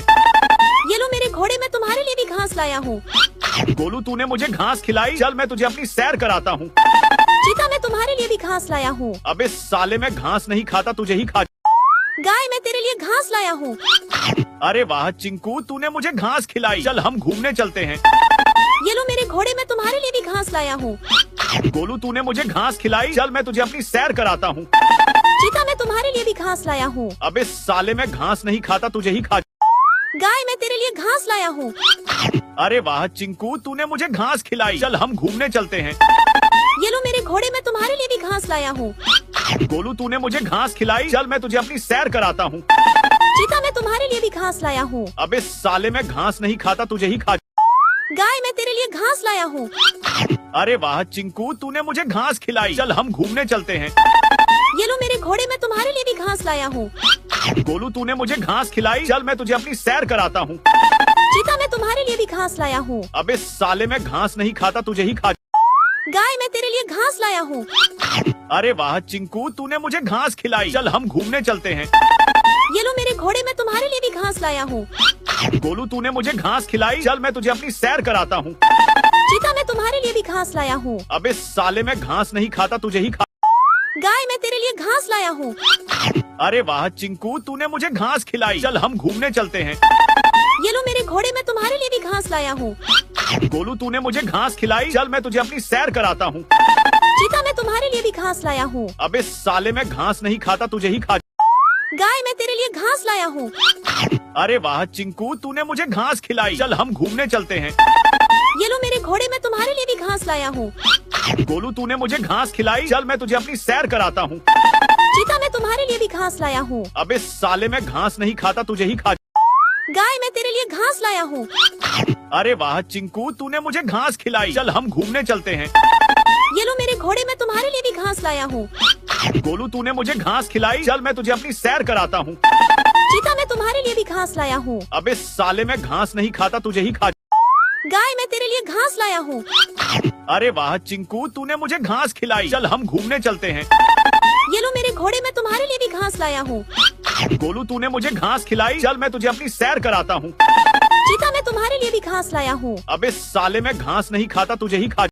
ये लो मेरे घोड़े, मैं तुम्हारे लिए भी घास लाया हूँ। गोलू, तूने मुझे घास खिलाई। चल मैं तुझे अपनी सैर कराता हूँ। चीता मैं तुम्हारे लिए भी घास लाया हूँ। अबे साले, मैं घास नहीं खाता, तुझे ही खा। गाय मैं तेरे लिए घास लाया हूँ। अरे वाह चिंकू, तूने मुझे घास खिलाई। चल हम घूमने चलते हैं। ये लो मेरे घोड़े, मैं तुम्हारे लिए भी घास लाया हूँ। गोलू, तूने मुझे घास खिलाई। चल मैं तुझे अपनी सैर कराता हूँ। चीता मैं तुम्हारे लिए भी घास लाया हूँ। अबे साले, मैं घास नहीं खाता, तुझे ही खा। गाय मैं तेरे लिए घास लाया हूँ। अरे वाह चिंकू, तूने मुझे घास खिलाई। चल हम घूमने चलते हैं। ये लो मेरे घोड़े, मैं तुम्हारे लिए भी घास लाया हूँ। गोलू, तूने मुझे घास खिलाई। चल मैं तुझे अपनी सैर कराता हूँ। चीता मैं तुम्हारे लिए भी घास लाया हूँ। अबे साले, मैं घास नहीं खाता, तुझे ही खा। गाय मैं तेरे लिए घास लाया हूँ। अरे वाह चिंकू, तूने मुझे घास खिलाई। चल हम घूमने चलते हैं। ये लो मेरे घोड़े, मैं तुम्हारे लिए भी घास लाया हूँ। गोलू, तूने मुझे घास खिलाई। चल मैं तुझे अपनी सैर कराता हूँ। चीता मैं तुम्हारे लिए भी घास लाया हूँ। अबे साले, मैं घास नहीं खाता, तुझे ही खा। गाय मैं तेरे लिए घास लाया हूँ। अरे वाह चिंकू, तूने मुझे घास खिलाई। चल हम घूमने चलते हैं। ये लो मेरे घोड़े, मैं तुम्हारे लिए भी घास लाया हूँ। गोलू, तूने मुझे घास खिलाई। चल मैं तुझे अपनी सैर कराता हूँ। चीता मैं तुम्हारे लिए भी घास लाया हूँ। अबे साले, मैं घास नहीं खाता, तुझे ही खा। गाय मैं तेरे लिए घास लाया हूँ। अरे वाह चिंकू, तूने मुझे घास खिलाई। चल हम घूमने चलते हैं। ये लो मेरे घोड़े, मैं तुम्हारे लिए भी घास लाया हूँ। गोलू, तूने मुझे घास खिलाई। चल मैं तुझे अपनी सैर कराता हूँ। चीता मैं तुम्हारे लिए भी घास लाया हूँ। अबे साले, मैं घास नहीं खाता, तुझे ही खा। गाय मैं तेरे लिए घास लाया हूँ। अरे वाह चिंकू, तूने मुझे घास खिलाई। चल हम घूमने चलते हैं। ये लो मेरे घोड़े, मैं तुम्हारे लिए भी घास लाया हूँ। गोलू, तूने मुझे घास खिलाई। चल मैं तुझे अपनी सैर कराता हूँ। चीता मैं तुम्हारे लिए भी घास लाया हूँ। अबे साले, मैं घास नहीं खाता, तुझे ही खा। गाय मैं तेरे लिए घास लाया हूँ। अरे वाह चिंकू, तूने मुझे घास खिलाई। चल हम घूमने चलते हैं। ये लो मेरे घोड़े, मैं तुम्हारे लिए भी घास लाया हूँ। गोलू, तूने मुझे घास खिलाई। चल मैं तुझे अपनी सैर कराता हूँ। चीता मैं तुम्हारे लिए भी घास लाया हूँ। अबे साले मैं घास नहीं खाता, तुझे ही खा। गाय मैं तेरे लिए घास लाया हूँ। अरे वाह चिंकू, तूने मुझे घास खिलाई। चल हम घूमने चलते हैं। ये लो मेरे घोड़े, मैं तुम्हारे लिए भी घास लाया हूँ। गोलू तूने मुझे घास खिलाई, चल मैं तुझे अपनी सैर कराता हूँ। चीता मैं तुम्हारे लिए भी घास लाया हूँ। अबे साले मैं घास नहीं खाता, तुझे ही खा।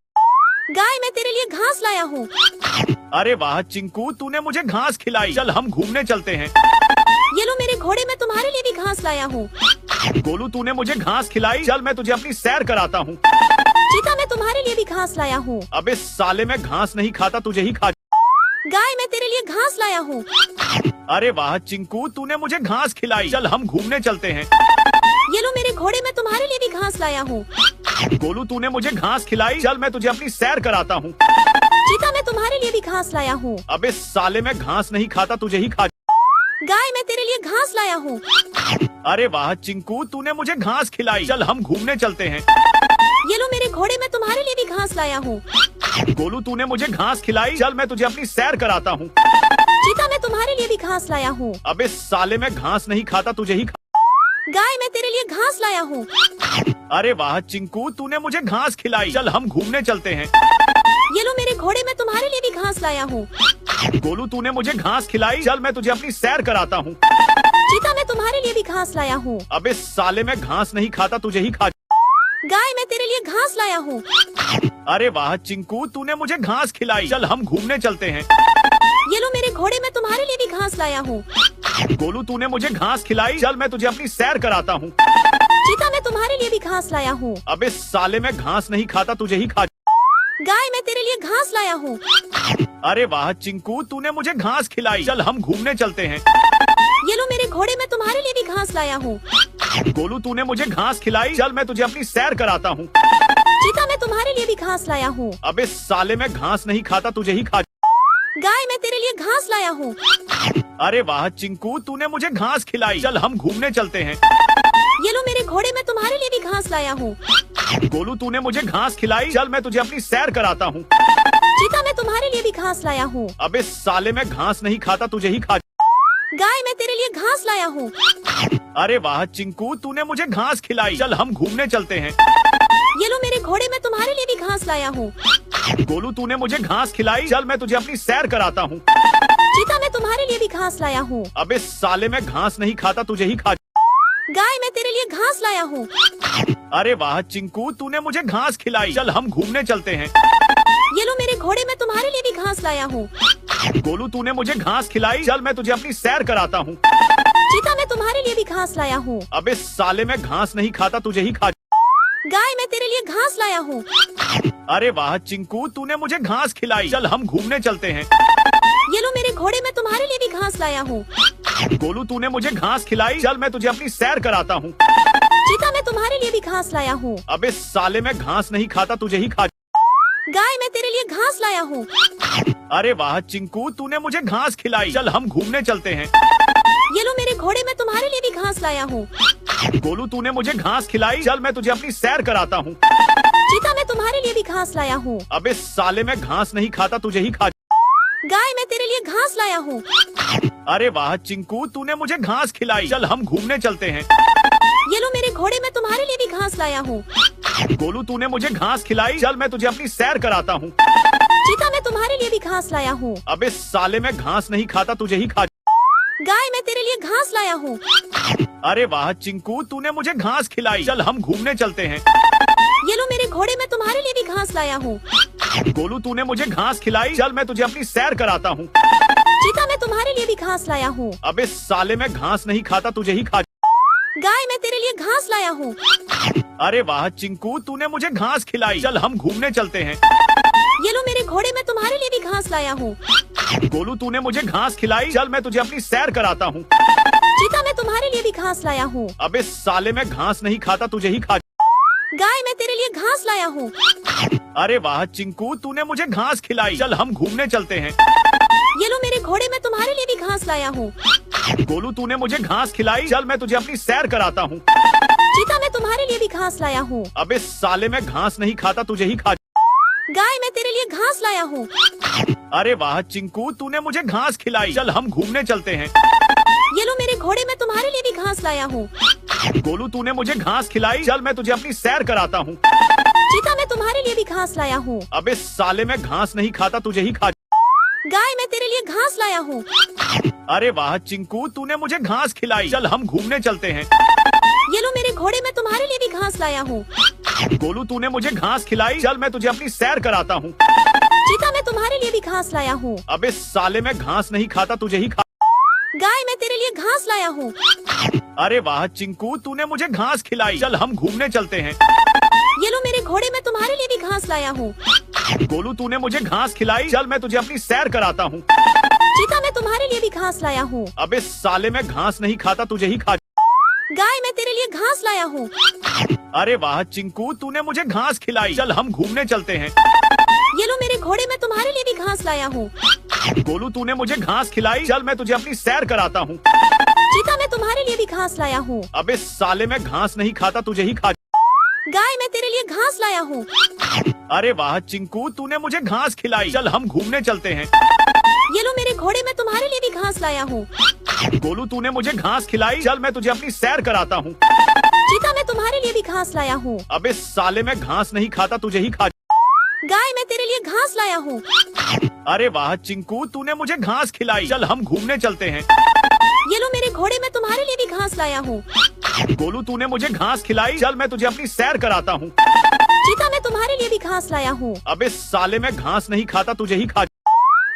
गाय मैं तेरे लिए घास लाया हूँ। अरे वाह चिंकू, तूने मुझे घास खिलाई। चल हम घूमने चलते हैं। ये लो मेरे घोड़े, मैं तुम्हारे लिए भी घास लाया हूँ। गोलू तूने मुझे घास खिलाई, चल मैं तुझे अपनी सैर कराता हूँ। चीता मैं तुम्हारे लिए भी घास लाया हूँ। अबे साले मैं घास नहीं खाता, तुझे ही खा। गाय मैं तेरे लिए घास लाया हूँ। अरे वाह चिंकू, तूने मुझे घास खिलाई। चल हम घूमने चलते हैं। ये लो मेरे घोड़े, मैं तुम्हारे लिए भी घास लाया हूँ। गोलू तूने मुझे घास खिलाई, चल मैं तुझे अपनी सैर कराता हूँ। चीता मैं तुम्हारे लिए भी घास लाया हूँ। अबे साले मैं घास नहीं खाता, तुझे ही खा। गाय मैं तेरे लिए घास लाया हूँ। अरे वाह चिंकू, तूने मुझे घास खिलाई। चल हम घूमने चलते हैं। ये लो मेरे घोड़े, मैं तुम्हारे लिए भी घास लाया हूँ। गोलू तूने मुझे घास खिलाई, चल मैं तुझे अपनी सैर कराता हूँ। चीता मैं तुम्हारे लिए भी घास लाया हूँ। अबे साले मैं घास नहीं खाता, तुझे ही खा। गाय मैं तेरे लिए घास लाया हूँ। अरे वाह चिंकू, तूने मुझे घास खिलाई। चल हम घूमने चलते हैं। ये लो मेरे घोड़े, मैं तुम्हारे लिए भी घास लाया हूँ। गोलू तूने मुझे घास खिलाई, चल मैं तुझे अपनी सैर कराता हूँ। चीता मैं तुम्हारे लिए भी घास लाया हूँ। अबे साले मैं घास नहीं खाता, तुझे ही खा। गाय मैं तेरे लिए घास लाया हूँ। अरे वाह चिंकू, तूने मुझे घास खिलाई। चल हम घूमने चलते हैं। ये लो मेरे घोड़े, मैं तुम्हारे लिए भी घास लाया हूँ। गोलू तूने मुझे घास खिलाई, चल मैं तुझे अपनी सैर कराता हूँ। चीता मैं तुम्हारे लिए भी घास लाया हूँ। अबे साले मैं घास नहीं खाता, तुझे ही खा। गाय मैं तेरे लिए घास लाया हूँ। अरे वाह चिंकू, तूने मुझे घास खिलाई। चल हम घूमने चलते हैं। ये लो मेरे घोड़े, मैं तुम्हारे लिए भी घास लाया हूँ। गोलू तूने मुझे घास खिलाई, चल मैं तुझे अपनी सैर कराता हूँ। चीता मैं तुम्हारे लिए भी घास लाया हूँ। अबे साले मैं घास नहीं खाता, तुझे ही खा। गाय मैं तेरे लिए घास लाया हूँ। अरे वाह चिंकू, तूने मुझे घास खिलाई। चल हम घूमने चलते हैं। ये लो मेरे घोड़े, मैं तुम्हारे लिए भी घास लाया हूँ। गोलू तूने मुझे घास खिलाई, चल मैं तुझे अपनी सैर कराता हूँ। चीता मैं तुम्हारे लिए भी घास लाया हूँ। अबे साले मैं घास नहीं खाता, तुझे ही खा। गाय मैं तेरे लिए घास लाया हूँ। अरे वाह चिंकू, तूने मुझे घास खिलाई। चल हम घूमने चलते हैं। ये लो मेरे घोड़े, मैं तुम्हारे लिए भी घास लाया हूँ। गोलू तूने मुझे घास खिलाई, चल मैं तुझे अपनी सैर कराता हूँ। चीता मैं तुम्हारे लिए भी घास लाया हूँ। अबे साले मैं घास नहीं खाता, तुझे ही खा। गाय मैं तेरे लिए घास लाया हूँ। अरे वाह चिंकू, तूने मुझे घास खिलाई। चल हम घूमने चलते हैं। ये लो मेरे घोड़े, मैं तुम्हारे लिए भी घास लाया हूँ। गोलू तूने मुझे घास खिलाई, चल मैं तुझे अपनी सैर कराता हूँ। चीता मैं तुम्हारे लिए भी घास लाया हूँ। अबे साले मैं घास नहीं खाता, तुझे ही खा। गाय मैं तेरे लिए घास लाया हूँ। अरे वाह चिंकू, तूने मुझे घास खिलाई। चल हम घूमने चलते हैं। ये लो मेरे घोड़े, मैं तुम्हारे लिए भी घास लाया हूँ। गोलू तूने मुझे घास खिलाई, चल मैं तुझे अपनी सैर कराता हूँ। चीता मैं तुम्हारे लिए भी घास लाया हूँ। अबे साले मैं घास नहीं खाता, तुझे ही खा। गाय मैं तेरे लिए घास लाया हूँ। अरे वाह चिंकू, तूने मुझे घास खिलाई। चल हम घूमने चलते हैं। ये लो मेरे घोड़े, मैं तुम्हारे लिए भी घास लाया हूँ। गोलू तूने मुझे घास खिलाई, चल मैं तुझे अपनी सैर कराता हूँ। चीता मैं तुम्हारे लिए भी घास लाया हूँ। अबे साले मैं घास नहीं खाता, तुझे ही खा। गाय मैं तेरे लिए घास लाया हूँ। अरे वाह चिंकू, तूने मुझे घास खिलाई। चल हम घूमने चलते हैं। ये लो मेरे घोड़े, मैं तुम्हारे लिए भी घास लाया हूँ। गोलू तूने मुझे घास खिलाई, चल मैं तुझे अपनी सैर कराता हूँ। चीता मैं तुम्हारे लिए भी घास लाया हूँ। अबे साले मैं घास नहीं खाता, तुझे ही खा। गाय मैं तेरे लिए घास लाया हूँ। अरे वाह चिंकू, तूने मुझे घास खिलाई। चल हम घूमने चलते हैं। ये लो मेरे घोड़े, मैं तुम्हारे लिए भी घास लाया हूँ। गोलू तूने मुझे घास खिलाई, चल मैं तुझे अपनी सैर कराता हूँ। चीता मैं तुम्हारे लिए भी घास लाया हूँ। अबे साले मैं घास नहीं खाता, तुझे ही खा। गाय मैं तेरे लिए घास लाया हूँ। अरे वाह चिंकू, तूने मुझे घास खिलाई। चल हम घूमने चलते हैं। ये लो मेरे घोड़े, मैं तुम्हारे लिए भी घास लाया हूँ। गोलू तूने मुझे घास खिलाई, चल मैं तुझे अपनी सैर कराता हूँ। चीता मैं तुम्हारे लिए भी घास लाया हूँ। अबे साले मैं घास नहीं खाता, तुझे ही खा। गाय मैं तेरे लिए घास लाया हूँ। अरे वाह चिंकू, तूने मुझे घास खिलाई। चल हम घूमने चलते हैं। ये लो मेरे घोड़े, मैं तुम्हारे लिए भी घास लाया हूँ। गोलू तूने मुझे घास खिलाई, चल मैं तुझे अपनी सैर कराता हूँ। चीता मैं तुम्हारे लिए भी घास लाया हूँ। अबे साले मैं घास नहीं खाता, तुझे ही खा। गाय मैं तेरे लिए घास लाया हूँ। अरे वाह चिंकू, तूने मुझे घास खिलाई। चल हम घूमने चलते हैं। ये लो मेरे घोड़े मैं तुम्हारे लिए भी घास लाया हूँ। गोलू तूने मुझे घास खिलाई, चल मैं तुझे अपनी सैर कराता हूँ। चीता मैं तुम्हारे लिए भी घास लाया हूँ। अबे साले मैं घास नहीं खाता, तुझे ही खा। गाय मैं तेरे लिए घास लाया हूँ। अरे वाह चिंकू, तूने मुझे घास खिलाई, चल हम घूमने चलते हैं। ये लो मेरे घोड़े मैं तुम्हारे लिए भी घास लाया हूँ। गोलू तूने मुझे घास खिलाई, चल मैं तुझे अपनी सैर कराता हूँ। चीता मैं तुम्हारे लिए भी घास लाया हूँ। अबे साले मैं घास नहीं खाता, तुझे ही खा। गाय मैं तेरे लिए घास लाया हूँ। अरे वाह चिंकू, तूने मुझे घास खिलाई, चल हम घूमने चलते हैं। ये लो मेरे घोड़े मैं तुम्हारे लिए भी घास लाया हूँ। गोलू तूने मुझे घास खिलाई, चल मैं तुझे अपनी सैर कराता हूँ। चीता मैं तुम्हारे लिए भी घास लाया हूँ। अबे साले मैं घास नहीं खाता, तुझे ही खा। गाय मैं तेरे लिए घास लाया हूँ। अरे वाह चिंकू, तूने मुझे घास खिलाई, चल हम घूमने चलते हैं। ये लो मेरे घोड़े मैं तुम्हारे लिए भी घास लाया हूँ। गोलू तूने मुझे घास खिलाई, चल मैं तुझे अपनी सैर कराता हूँ। चीता मैं तुम्हारे लिए भी घास लाया हूँ। अबे साले मैं घास नहीं खाता, तुझे ही खा। गाय मैं तेरे लिए घास लाया हूँ। अरे वाह चिंकू, तूने मुझे घास खिलाई, चल हम घूमने चलते हैं। ये लो मेरे घोड़े मैं तुम्हारे लिए भी घास लाया हूँ। गोलू तूने मुझे घास खिलाई, चल मैं तुझे अपनी सैर कराता हूँ। चीता मैं तुम्हारे लिए भी घास लाया हूँ। अबे साले मैं घास नहीं खाता, तुझे ही खा। गाय मैं तेरे लिए घास लाया हूँ। अरे वाह चिंकू, तूने मुझे घास खिलाई, चल हम घूमने चलते हैं। ये लो मेरे घोड़े मैं तुम्हारे लिए भी घास लाया हूँ। गोलू तूने मुझे घास खिलाई, चल मैं तुझे अपनी सैर कराता हूँ। चीता मैं तुम्हारे लिए भी घास लाया हूँ। अबे साले मैं घास नहीं खाता, तुझे ही खा।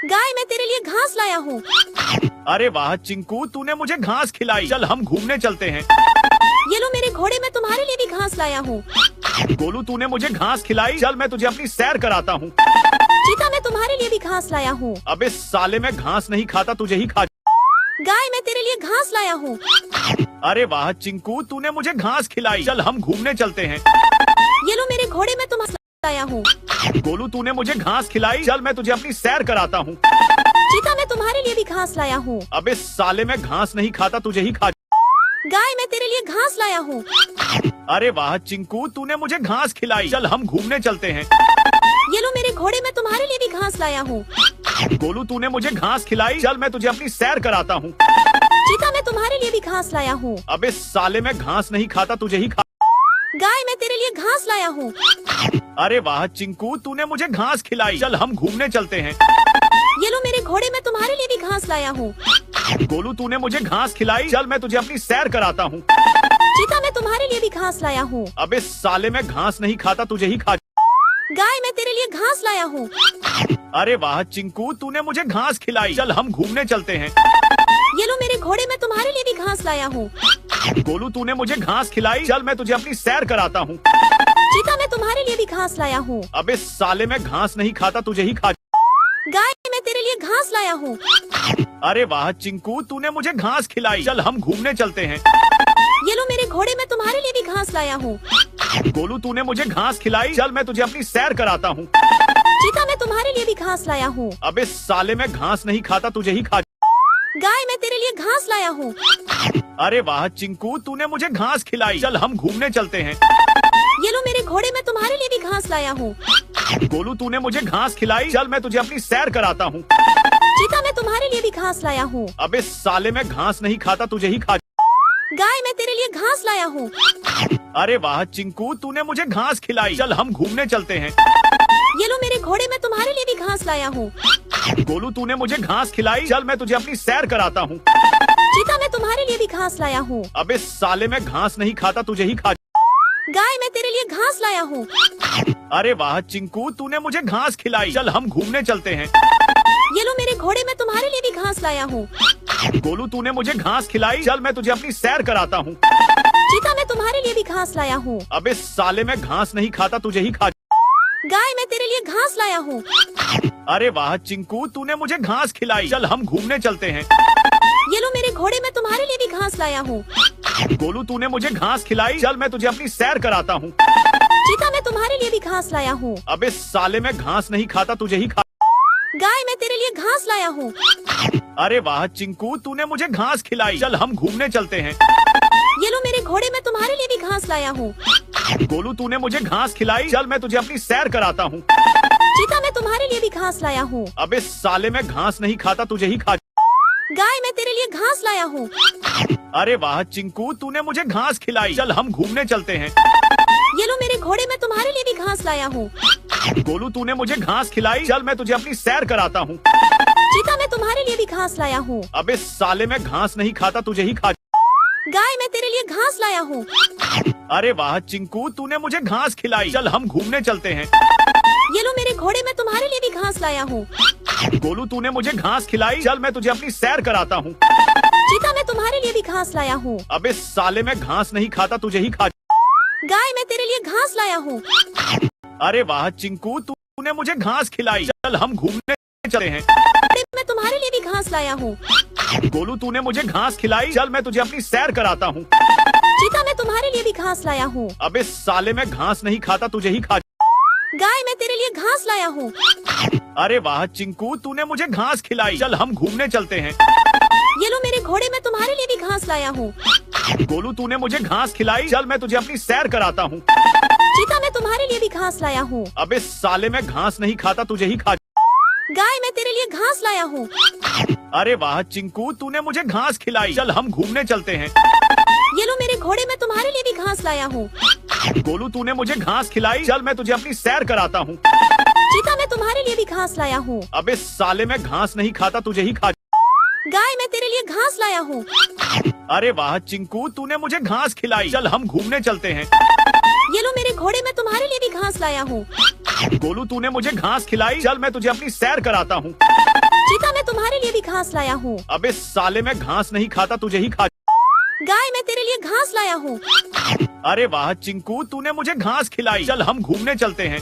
गाय मैं तेरे लिए घास लाया हूँ। अरे वाह चिंकू, तूने मुझे घास खिलाई, चल हम घूमने चलते हैं। ये लो मेरे घोड़े मैं तुम्हारे लिए भी घास लाया हूँ। गोलू तूने मुझे घास खिलाई, चल मैं तुझे अपनी सैर कराता हूँ। चीता मैं तुम्हारे लिए भी घास लाया हूँ। अबे साले मैं घास नहीं खाता, तुझे ही खा। गाय मैं तेरे लिए घास लाया हूँ। अरे वाह चिंकू, तूने मुझे घास खिलाई, चल हम घूमने चलते हैं। ये लो मेरे घोड़े मैं तुम्हारे लाया हूँ। गोलू तूने मुझे घास खिलाई, चल मैं तुझे अपनी सैर कराता हूँ। चीता मैं तुम्हारे लिए भी घास लाया हूँ। अबे साले मैं घास नहीं खाता, तुझे ही खा। गाय मैं तेरे लिए घास लाया हूँ। अरे वाह चिंकू, तूने मुझे घास खिलाई, चल हम घूमने चलते हैं। ये लो मेरे घोड़े मैं तुम्हारे लिए भी घास लाया हूँ। गोलू तूने मुझे घास खिलाई, चल मैं तुझे अपनी सैर कराता हूँ। चीता मैं तुम्हारे लिए भी घास लाया हूँ। अबे साले मैं घास नहीं खाता, तुझे ही खा। गाय मैं तेरे लिए घास लाया हूँ। अरे वाह चिंकू, तूने मुझे घास खिलाई, चल हम घूमने चलते हैं। ये लो मेरे घोड़े मैं तुम्हारे लिए भी घास लाया हूँ। गोलू तूने मुझे घास खिलाई, चल मैं तुझे अपनी सैर कराता हूँ। चीता मैं तुम्हारे लिए भी घास लाया हूँ। अबे साले मैं घास नहीं खाता, तुझे ही खा। गाय मैं तेरे लिए घास लाया हूँ। अरे वाह चिंकू, तूने मुझे घास खिलाई, चल हम घूमने चलते हैं। ये लो मेरे घोड़े मैं तुम्हारे लिए भी घास लाया हूँ। गोलू तूने मुझे घास खिलाई, चल मैं तुझे अपनी सैर कराता हूँ। चीता मैं तुम्हारे लिए भी घास लाया हूँ। अबे साले मैं घास नहीं खाता, तुझे ही खा। गाय मैं तेरे लिए घास लाया हूँ। अरे वाह चिंकू, तूने मुझे घास खिलाई, चल हम घूमने चलते हैं। ये लो मेरे घोड़े मैं तुम्हारे लिए भी घास लाया हूँ। गोलू तूने मुझे घास खिलाई, चल मैं तुझे अपनी सैर कराता हूँ। चीता मैं तुम्हारे लिए भी घास लाया हूँ। अबे साले मैं घास नहीं खाता, तुझे ही खा। गाय मैं तेरे लिए घास लाया हूँ। अरे वाह चिंकू, तूने मुझे घास खिलाई, चल हम घूमने चलते हैं। ये लो मेरे घोड़े मैं तुम्हारे लिए भी घास लाया हूँ। गोलू तूने मुझे घास खिलाई, चल मैं तुझे अपनी सैर कराता हूँ। चीता मैं तुम्हारे लिए भी घास लाया हूँ। अबे साले मैं घास नहीं खाता, तुझे ही खा। गाय मैं तेरे लिए घास लाया हूँ। अरे वाह चिंकू, तूने मुझे घास खिलाई, चल हम घूमने चलते हैं। ये लो मेरे घोड़े मैं तुम्हारे लिए भी घास लाया हूँ। गोलू तूने मुझे घास खिलाई, चल मैं तुझे अपनी सैर कराता हूँ। चीता मैं तुम्हारे लिए भी घास लाया हूँ। अबे साले मैं घास नहीं खाता, तुझे ही खा। गाय मैं तेरे लिए घास लाया हूँ। अरे वाह चिंकू, तूने मुझे घास खिलाई, चल हम घूमने चलते हैं। ये लो मेरे घोड़े मैं तुम्हारे लिए भी घास लाया हूँ। गोलू तूने मुझे घास खिलाई, चल मैं तुझे अपनी सैर कराता हूँ। चीता मैं तुम्हारे लिए भी घास लाया हूँ। अबे साले मैं घास नहीं खाता, तुझे ही खा। गाय मैं तेरे लिए घास लाया हूँ। अरे वाह चिंकू, तूने मुझे घास खिलाई, चल हम घूमने चलते हैं। ये लो मेरे घोड़े मैं तुम्हारे लिए भी घास लाया हूँ। गोलू तूने मुझे घास खिलाई, चल मैं तुझे अपनी सैर कराता हूँ। चीता मैं तुम्हारे लिए भी घास लाया हूँ। अबे साले मैं घास नहीं खाता, तुझे ही खा। गाय मैं तेरे लिए घास लाया हूँ। अरे वाह चिंकू, तूने मुझे घास खिलाई, चल हम घूमने चलते हैं। ये लो मेरे घोड़े मैं तुम्हारे लिए भी घास लाया हूँ। गोलू तूने मुझे घास खिलाई, चल मैं तुझे अपनी सैर कराता हूँ। चीता मैं तुम्हारे लिए भी घास लाया हूँ। अबे साले मैं घास नहीं खाता, तुझे ही खा। गाय मैं तेरे लिए घास लाया हूँ। अरे वाह चिंकू, तूने मुझे घास खिलाई। चल हम घूमने चलते हैं। ये लो मेरे घोड़े, मैं तुम्हारे लिए भी घास लाया हूँ। गोलू, तूने मुझे घास खिलाई। चल मैं तुझे अपनी सैर कराता हूँ। चीता, मैं तुम्हारे लिए भी घास लाया हूँ। अबे साले, मैं घास नहीं खाता, तुझे ही खा। गाय, मैं तेरे लिए घास लाया हूँ। अरे वाह चिंकू, तूने मुझे घास खिलाई। चल हम घूमने चलते हैं। ये लो मेरे घोड़े, मैं तुम्हारे लिए भी घास लाया हूँ। गोलू, तूने मुझे घास खिलाई। चल मैं तुझे अपनी सैर कराता हूँ। चीता, मैं तुम्हारे लिए भी घास लाया हूँ। अबे साले, मैं घास नहीं खाता, तुझे ही खा। गाय, मैं तेरे लिए घास लाया हूँ। अरे वाह चिंकू, तूने मुझे घास खिलाई। चल हम घूमने चलते हैं। मैं तुम्हारे लिए भी घास लाया हूँ। गोलू, तूने मुझे घास खिलाई। चल मैं तुझे अपनी सैर कराता हूँ। चीता, मैं तुम्हारे लिए भी घास लाया हूँ। अबे साले, मैं घास नहीं खाता, तुझे ही खा। गाय, मैं तेरे लिए घास लाया हूँ। अरे वाह चिंकू, तूने मुझे घास खिलाई। चल हम घूमने चलते हैं। ये लो मेरे घोड़े, मैं तुम्हारे लिए भी घास लाया हूँ। गोलू, तूने मुझे घास खिलाई। चल मैं तुझे अपनी सैर कराता हूँ। चीता, मैं तुम्हारे लिए भी घास लाया हूँ। अबे साले, मैं घास नहीं खाता, तुझे ही खा। गाय, मैं तेरे लिए घास लाया हूँ। अरे वाह चिंकू, तूने मुझे घास खिलाई। चल हम घूमने चलते हैं। ये लो मेरे घोड़े, मैं तुम्हारे लिए भी घास लाया हूँ। गोलू, तूने मुझे घास खिलाई। चल मैं तुझे अपनी सैर कराता हूँ। चीता, मैं तुम्हारे लिए भी घास लाया हूँ। अबे साले, मैं घास नहीं खाता, तुझे ही खा। गाय, मैं तेरे लिए घास लाया हूँ। अरे वाह चिंकू, तूने मुझे घास खिलाई। चल हम घूमने चलते हैं। ये लो मेरे घोड़े, मैं तुम्हारे लिए भी घास लाया हूँ। गोलू, तूने मुझे घास खिलाई। चल मैं तुझे अपनी सैर कराता हूँ। चीता, मैं तुम्हारे लिए भी घास लाया हूँ। अबे साले, मैं घास नहीं खाता, तुझे ही खा। गाय, मैं तेरे लिए घास लाया हूँ। अरे वाह चिंकू, तूने मुझे घास खिलाई। चल हम घूमने चलते हैं।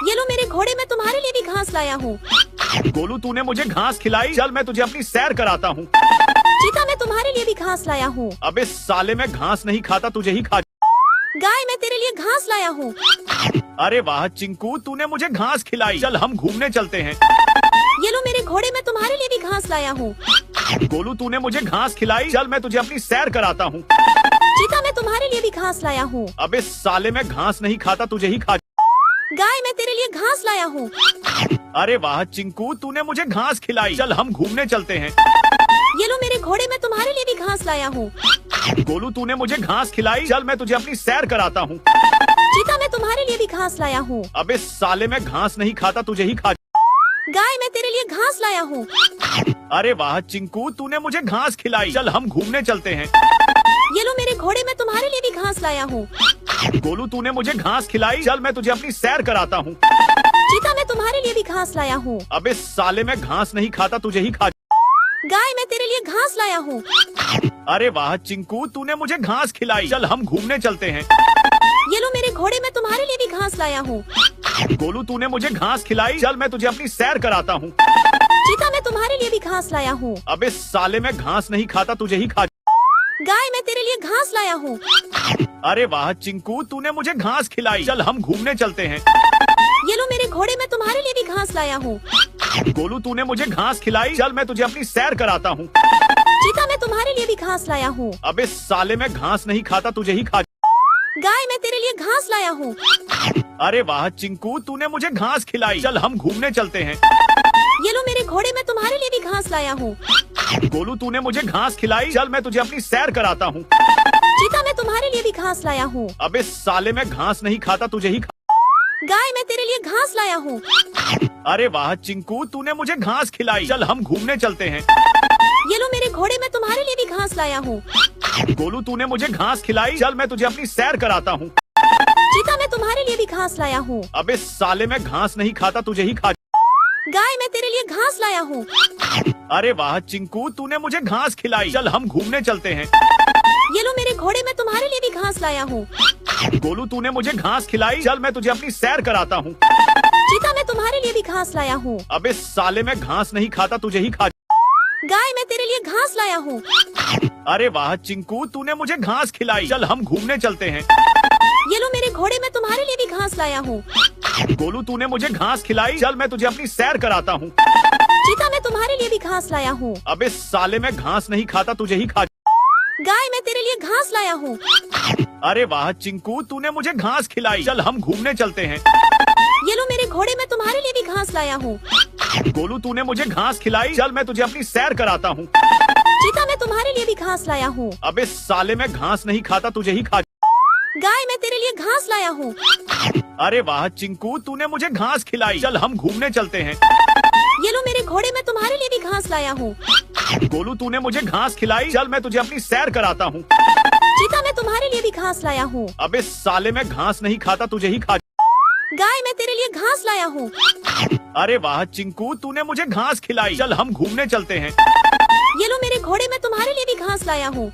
ये लो मेरे घोड़े, मैं तुम्हारे लिए भी घास लाया हूँ। गोलू, तूने मुझे घास खिलाई। चल मैं तुझे अपनी सैर कराता हूँ। चीता, मैं तुम्हारे लिए भी घास लाया हूँ। अबे साले, मैं घास नहीं खाता, तुझे ही खा। गाय, मैं तेरे लिए घास लाया हूँ। अरे वाह चिंकू, तूने मुझे घास खिलाई। चल हम घूमने चलते हैं। ये लो मेरे घोड़े, मैं तुम्हारे लिए भी घास लाया हूँ। गोलू, तूने मुझे घास खिलाई। चल मैं तुझे अपनी सैर कराता हूँ। चीता, मैं तुम्हारे लिए भी घास लाया हूँ। अबे साले, मैं घास नहीं खाता, तुझे ही खा। गाय, मैं तेरे लिए घास लाया हूँ। अरे वाह चिंकू, तूने मुझे घास खिलाई। चल हम घूमने चलते हैं। ये लो मेरे घोड़े, मैं तुम्हारे लिए भी घास लाया हूँ। गोलू, तूने मुझे घास खिलाई। चल मैं तुझे अपनी सैर कराता हूँ। चीता, मैं तुम्हारे लिए भी घास लाया हूँ। अबे साले, मैं घास नहीं खाता, तुझे ही खा। गाय, मैं तेरे लिए घास लाया हूँ। अरे वाह चिंकू, तूने मुझे घास खिलाई। चल हम घूमने चलते हैं। ये लो मेरे घोड़े, मैं तुम्हारे लिए भी घास लाया हूँ। गोलू, तूने मुझे घास खिलाई। चल मैं तुझे अपनी सैर कराता हूँ। चीता, मैं तुम्हारे लिए भी घास लाया हूँ। अबे साले, मैं घास नहीं खाता, तुझे ही खा। गाय, मैं तेरे लिए घास लाया हूँ। अरे वाह चिंकू, तूने मुझे घास खिलाई। चल हम घूमने चलते हैं। ये लो मेरे घोड़े, मैं तुम्हारे लिए भी घास लाया हूँ। गोलू, तूने मुझे घास खिलाई। चल मैं तुझे अपनी सैर कराता हूँ। चीता, मैं तुम्हारे लिए भी घास लाया हूँ। अबे साले, मैं घास नहीं खाता, तुझे ही खा। गाय, मैं तेरे लिए घास लाया हूँ। अरे वाह चिंकू, तूने मुझे घास खिलाई। चल हम घूमने चलते हैं। ये लो मेरे घोड़े, मैं तुम्हारे लिए भी घास लाया हूँ। गोलू, तूने मुझे घास खिलाई। चल मैं तुझे अपनी सैर कराता हूँ। चीता, मैं तुम्हारे लिए भी घास लाया हूँ। अबे साले, मैं घास नहीं खाता, तुझे ही खा। गाय, मैं तेरे लिए घास लाया हूँ। अरे वाह चिंकू, तूने मुझे घास खिलाई। चल हम घूमने चलते हैं। ये लो मेरे घोड़े, मैं तुम्हारे लिए भी घास लाया हूँ। गोलू, तूने मुझे घास खिलाई। चल मैं तुझे अपनी सैर कराता हूँ। चीता, मैं तुम्हारे लिए भी घास लाया हूँ। अबे साले, मैं घास नहीं खाता, तुझे ही खा। गाय, मैं तेरे लिए घास लाया हूँ। अरे वाह चिंकू, तूने मुझे घास खिलाई। चल हम घूमने चलते हैं। ये लो मेरे घोड़े, मैं तुम्हारे लिए भी घास लाया हूँ। गोलू, तूने मुझे घास खिलाई। चल मैं तुझे अपनी सैर कराता हूँ। चीता, मैं तुम्हारे लिए भी घास लाया हूँ। अबे साले, मैं घास नहीं खाता, तुझे ही खा। गाय, मैं तेरे लिए घास लाया हूँ। अरे वाह चिंकू, तूने मुझे घास खिलाई। चल हम घूमने चलते हैं। ये लो मेरे घोड़े, मैं तुम्हारे लिए भी घास लाया हूँ। गोलू, तूने मुझे घास खिलाई। चल मैं तुझे अपनी सैर कराता हूँ। चीता, मैं तुम्हारे लिए भी घास लाया हूँ। अबे साले, मैं घास नहीं खाता, तुझे ही खा। गाय, मैं तेरे लिए घास लाया हूँ। अरे वाह चिंकू, तूने मुझे घास खिलाई। चल हम घूमने चलते हैं। ये लो मेरे घोड़े, मैं तुम्हारे लिए भी घास लाया हूँ। गोलू, तूने मुझे घास खिलाई। चल मैं तुझे अपनी सैर कराता हूँ। चीता, मैं तुम्हारे लिए भी घास लाया हूँ। अबे साले, मैं घास नहीं खाता, तुझे ही खा। गाय, मैं तेरे लिए घास लाया हूँ। अरे वाह चिंकू, तूने मुझे घास खिलाई। चल हम घूमने चलते हैं। ये लो मेरे घोड़े, मैं तुम्हारे लिए भी घास लाया हूँ। गोलू, तूने मुझे घास खिलाई। चल मैं तुझे अपनी सैर कराता हूँ। चीता मैं तुम्हारे लिए भी घास लाया हूँ। अबे साले मैं घास नहीं खाता, तुझे ही खा। गाय मैं तेरे लिए घास लाया हूँ। अरे वाह चिंकू, तूने मुझे घास खिलाई। चल हम घूमने चलते हैं। ये लो मेरे घोड़े, मैं तुम्हारे लिए भी घास लाया हूँ। गोलू तूने मुझे घास खिलाई, चल मैं तुझे अपनी सैर कराता हूँ। चीता मैं तुम्हारे लिए भी घास लाया हूँ। अबे साले मैं घास नहीं खाता, तुझे ही खा। गाय मैं तेरे लिए घास लाया हूँ। अरे वाह चिंकू, तूने मुझे घास खिलाई। चल हम घूमने चलते हैं। ये लो मेरे घोड़े, मैं तुम्हारे लिए भी घास लाया हूँ।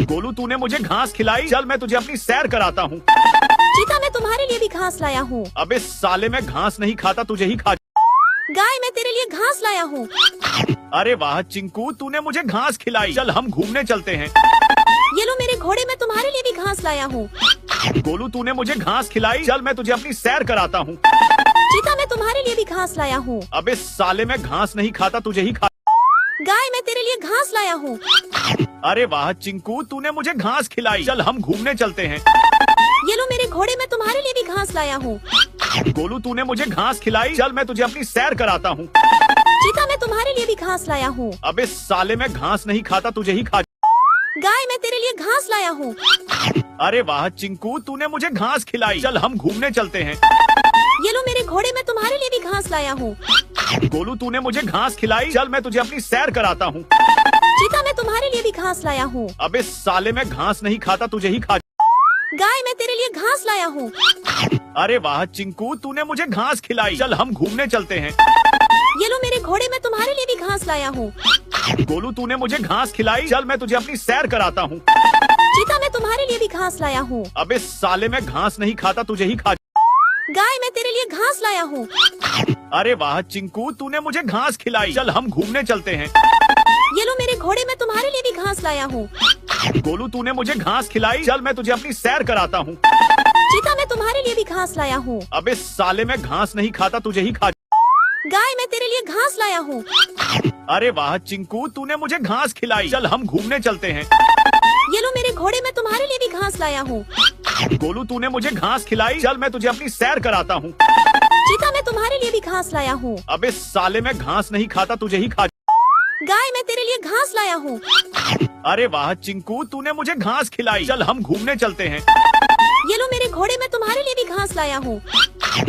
गोलू तूने मुझे घास खिलाई, चल मैं तुझे अपनी सैर कराता हूँ। चीता मैं तुम्हारे लिए भी घास लाया हूँ। अबे साले मैं घास नहीं खाता, तुझे ही खा। गाय मैं तेरे लिए घास लाया हूँ। अरे वाह चिंकू, तूने मुझे घास खिलाई। चल हम घूमने चलते हैं। ये लो मेरे घोड़े, मैं तुम्हारे लिए भी घास लाया हूँ। गोलू तूने मुझे घास खिलाई, चल मैं तुझे अपनी सैर कराता हूँ। चीता मैं तुम्हारे लिए भी घास लाया हूँ। अबे साले मैं घास नहीं खाता, तुझे ही खा। गाय मैं तेरे लिए घास लाया हूँ। अरे वाह चिंकू, तूने मुझे घास खिलाई। चल हम घूमने चलते हैं। ये लो मेरे घोड़े, मैं तुम्हारे लिए भी घास लाया हूँ। गोलू तूने मुझे घास खिलाई, चल मैं तुझे अपनी सैर कराता हूँ। चीता मैं तुम्हारे लिए भी घास लाया हूँ। अबे साले मैं घास नहीं खाता, तुझे ही खा। गाय मैं तेरे लिए घास लाया हूँ। अरे वाह चिंकू, तूने मुझे घास खिलाई। चल हम घूमने चलते हैं। ये लो मेरे घोड़े, मैं तुम्हारे लिए भी घास लाया हूँ। गोलू तूने मुझे घास खिलाई, चल मैं तुझे अपनी सैर कराता हूँ। चीता मैं तुम्हारे लिए भी घास लाया हूँ। अबे साले मैं घास नहीं खाता, तुझे ही खा। गाय मैं तेरे लिए घास लाया हूँ। अरे वाह चिंकू, तूने मुझे घास खिलाई। चल हम घूमने चलते हैं। ये लो मेरे घोड़े, मैं तुम्हारे लिए भी घास लाया हूँ। गोलू तूने मुझे घास खिलाई, चल मैं तुझे अपनी सैर कराता हूँ। चीता मैं तुम्हारे लिए भी घास लाया हूँ। अबे साले मैं घास नहीं खाता, तुझे ही खा। गाय मैं तेरे लिए घास लाया हूँ। अरे वाह चिंकू, तूने मुझे घास खिलाई। चल हम घूमने चलते हैं। ये लो मेरे घोड़े, मैं तुम्हारे लिए भी घास लाया हूँ। गोलू तूने मुझे घास खिलाई, चल मैं तुझे अपनी सैर कराता हूँ। चीता मैं तुम्हारे लिए भी घास लाया हूँ। अबे साले मैं घास नहीं खाता, तुझे ही खा। गाय मैं तेरे लिए घास लाया हूँ। अरे वाह चिंकू, तूने मुझे घास खिलाई। चल हम घूमने चलते हैं। ये लो मेरे घोड़े, मैं तुम्हारे लिए भी घास लाया हूँ। गोलू तूने मुझे घास खिलाई, चल मैं तुझे अपनी सैर कराता हूँ। चीता मैं तुम्हारे लिए भी घास लाया हूँ। अबे साले मैं घास नहीं खाता, तुझे ही खा। गाय मैं तेरे लिए घास लाया हूँ। अरे वाह चिंकू, तूने मुझे घास खिलाई। चल हम घूमने चलते हैं। ये लो मेरे घोड़े, मैं तुम्हारे लिए भी घास लाया हूँ।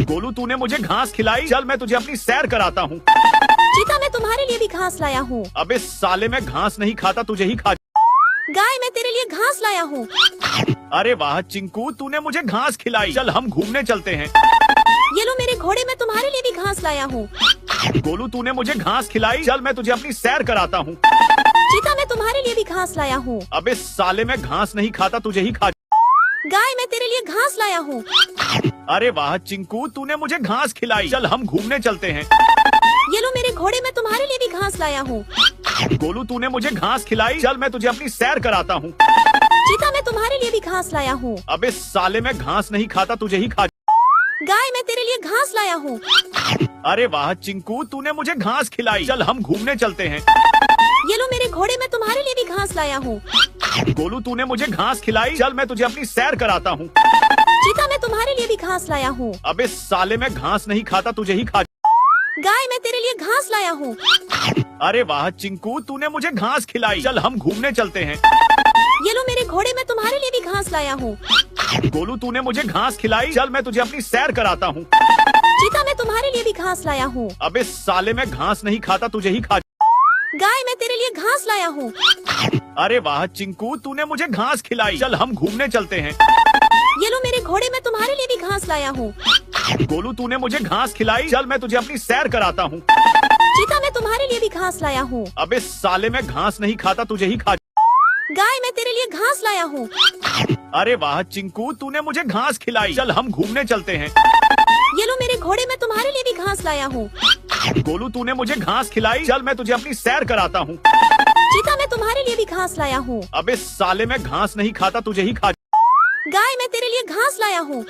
गोलू तूने मुझे घास खिलाई, चल मैं तुझे अपनी सैर कराता हूँ। चीता मैं तुम्हारे लिए भी घास लाया हूँ। अबे साले मैं घास नहीं खाता, तुझे ही खा। गाय मैं तेरे लिए घास लाया हूँ। अरे वाह चिंकू, तूने मुझे घास खिलाई। चल हम घूमने चलते हैं। ये लो मेरे घोड़े, मैं तुम्हारे लिए भी घास लाया हूँ। गोलू तूने मुझे घास खिलाई, चल मैं तुझे अपनी सैर कराता हूँ। चीता मैं तुम्हारे लिए भी घास लाया हूँ। अबे साले मैं घास नहीं खाता, तुझे ही खा। गाय मैं तेरे लिए घास लाया हूँ। अरे वाह चिंकू, तूने मुझे घास खिलाई। चल हम घूमने चलते हैं। ये लो मेरे घोड़े, मैं तुम्हारे लिए भी घास लाया हूँ। गोलू तूने मुझे घास खिलाई, चल मैं तुझे अपनी सैर कराता हूँ। चीता मैं तुम्हारे लिए भी घास लाया हूँ। अबे साले मैं घास नहीं खाता, तुझे ही खा। गाय मैं तेरे लिए घास लाया हूँ। अरे वाह चिंकू, तूने मुझे घास खिलाई। चल हम घूमने चलते हैं। ये लो मेरे घोड़े, मैं तुम्हारे लिए भी घास लाया हूँ। गोलू तूने मुझे घास खिलाई, चल मैं तुझे अपनी सैर कराता हूँ। चीता मैं तुम्हारे लिए भी घास लाया हूँ। अबे साले मैं घास नहीं खाता, तुझे ही खा। गाय मैं तेरे लिए घास लाया हूँ। अरे वाह चिंकू, तूने मुझे घास खिलाई। चल हम घूमने चलते हैं। ये लो मेरे घोड़े, मैं तुम्हारे लिए भी घास लाया हूँ। गोलू तूने मुझे घास खिलाई, चल मैं तुझे अपनी सैर कराता हूँ। चीता मैं तुम्हारे लिए भी घास लाया हूँ। अबे साले मैं घास नहीं खाता, तुझे ही खा। गाय मैं तेरे लिए घास लाया हूँ। अरे वाह चिंकू, तूने मुझे घास खिलाई। चल हम घूमने चलते हैं। ये लो मेरे घोड़े, मैं तुम्हारे लिए भी घास लाया हूँ। गोलू तूने मुझे घास खिलाई, चल मैं तुझे अपनी सैर कराता हूँ। चीता मैं तुम्हारे लिए भी घास लाया हूँ। अबे साले मैं घास नहीं खाता, तुझे ही खा। गाय मैं तेरे लिए घास लाया हूँ। अरे वाह चिंकू, तूने मुझे घास खिलाई। चल हम घूमने चलते हैं। ये लो मेरे घोड़े, मैं तुम्हारे लिए भी घास लाया हूँ। गोलू तूने मुझे घास खिलाई, चल मैं तुझे अपनी सैर कराता हूँ। चीता मैं तुम्हारे लिए भी घास लाया हूँ। अबे साले मैं घास नहीं खाता, तुझे ही खा। गाय मैं तेरे लिए घास लाया हूँ।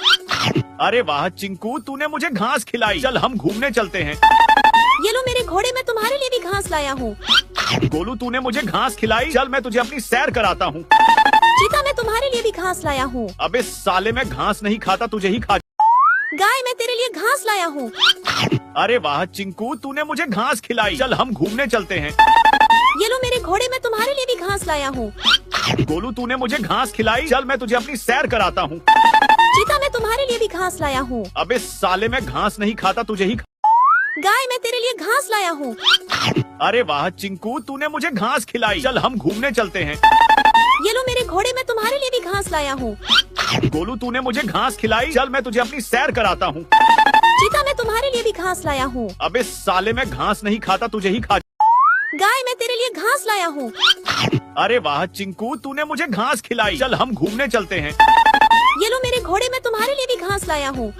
अरे वाह चिंकू, तूने मुझे घास खिलाई। चल हम घूमने चलते हैं। ये लो मेरे घोड़े, मैं तुम्हारे लिए भी घास लाया हूँ। गोलू तूने मुझे घास खिलाई, चल मैं तुझे अपनी सैर कराता हूँ। चीता मैं तुम्हारे लिए भी घास लाया हूँ। अबे साले मैं घास नहीं खाता, तुझे ही खा। गाय मैं तेरे लिए घास लाया हूँ। अरे वाह चिंकू, तूने मुझे घास खिलाई। चल हम घूमने चलते हैं। ये ये लो मेरे घोड़े, मैं तुम्हारे लिए भी घास लाया हूँ। गोलू तूने मुझे घास खिलाई, चल मैं तुझे अपनी सैर कराता हूँ। चीता, मैं तुम्हारे लिए भी घास लाया हूँ। अबे साले, मैं घास नहीं खाता, तुझे ही गाय, मैं तेरे लिए घास लाया हूँ। अरे वाह चिंकू, तूने मुझे घास खिलाई, चल हम घूमने चलते हैं। ये लो मेरे घोड़े, मैं तुम्हारे लिए भी घास लाया हूँ। गोलू तूने मुझे घास खिलाई, चल मैं तुझे अपनी सैर कराता हूँ। चीता, मैं तुम्हारे लिए भी घास लाया हूँ। अबे साले, मैं घास नहीं खाता, तुझे ही खा। गाय, मैं तेरे लिए घास लाया हूँ। अरे वाह चिंकू, तूने मुझे घास खिलाई, चल हम घूमने चलते हैं। ये लो मेरे घोड़े, मैं तुम्हारे लिए भी घास लाया हूँ।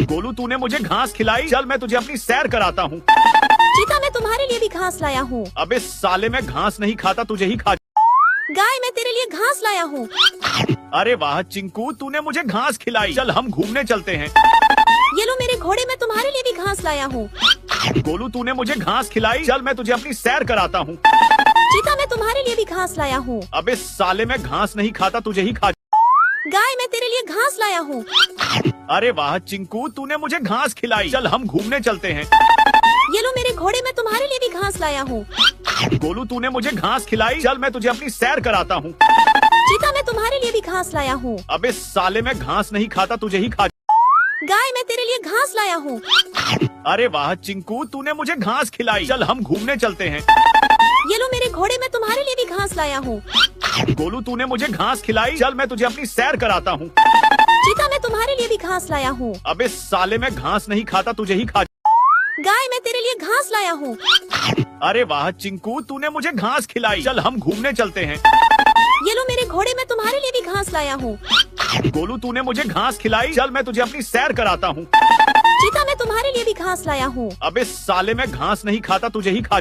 गोलू तूने मुझे घास खिलाई, चल मैं तुझे अपनी सैर कराता हूँ। चीता, मैं तुम्हारे लिए भी घास लाया हूँ। अबे साले, मैं घास नहीं खाता, तुझे ही खा। गाय, मैं तेरे लिए घास लाया हूँ। अरे वाह चिंकू, तूने मुझे घास खिलाई, चल हम घूमने चलते हैं। ये लो मेरे घोड़े, मैं तुम्हारे लिए भी घास लाया हूँ। गोलू तूने मुझे घास खिलाई, चल मैं तुझे अपनी सैर कराता हूँ। चीता, मैं तुम्हारे लिए भी घास लाया हूँ। अबे साले, मैं घास नहीं खाता, तुझे ही खा। गाय, मैं तेरे लिए घास लाया हूँ। अरे वाह चिंकू, तूने मुझे घास खिलाई, चल हम घूमने चलते हैं। ये लो मेरे घोड़े, मैं तुम्हारे लिए भी घास लाया हूँ। गोलू तूने मुझे घास खिलाई, चल मैं तुझे अपनी सैर कराता हूँ। चीता, मैं तुम्हारे लिए भी घास लाया हूँ। अबे साले, मैं घास नहीं खाता, तुझे ही खा। गाय, मैं तेरे लिए घास लाया हूँ। अरे वाह चिंकू, तूने मुझे घास खिलाई, चल हम घूमने चलते हैं। ये लो मेरे घोड़े, मैं तुम्हारे लिए भी घास लाया हूँ। गोलू तूने मुझे घास खिलाई, चल मैं तुझे अपनी सैर कराता हूँ। चीता, मैं तुम्हारे लिए भी घास लाया हूँ। अबे साले, मैं घास नहीं खाता, तुझे ही खा। गाय, मैं तेरे लिए घास लाया हूँ। अरे वाह चिंकू, तूने मुझे घास खिलाई, चल हम घूमने चलते हैं। ये लो मेरे घोड़े, मैं तुम्हारे लिए भी घास लाया हूँ। गोलू तूने मुझे घास खिलाई, चल मैं तुझे अपनी सैर कराता हूँ। चीता, मैं तुम्हारे लिए भी घास लाया हूँ। अबे साले, मैं घास नहीं खाता, तुझे ही खा।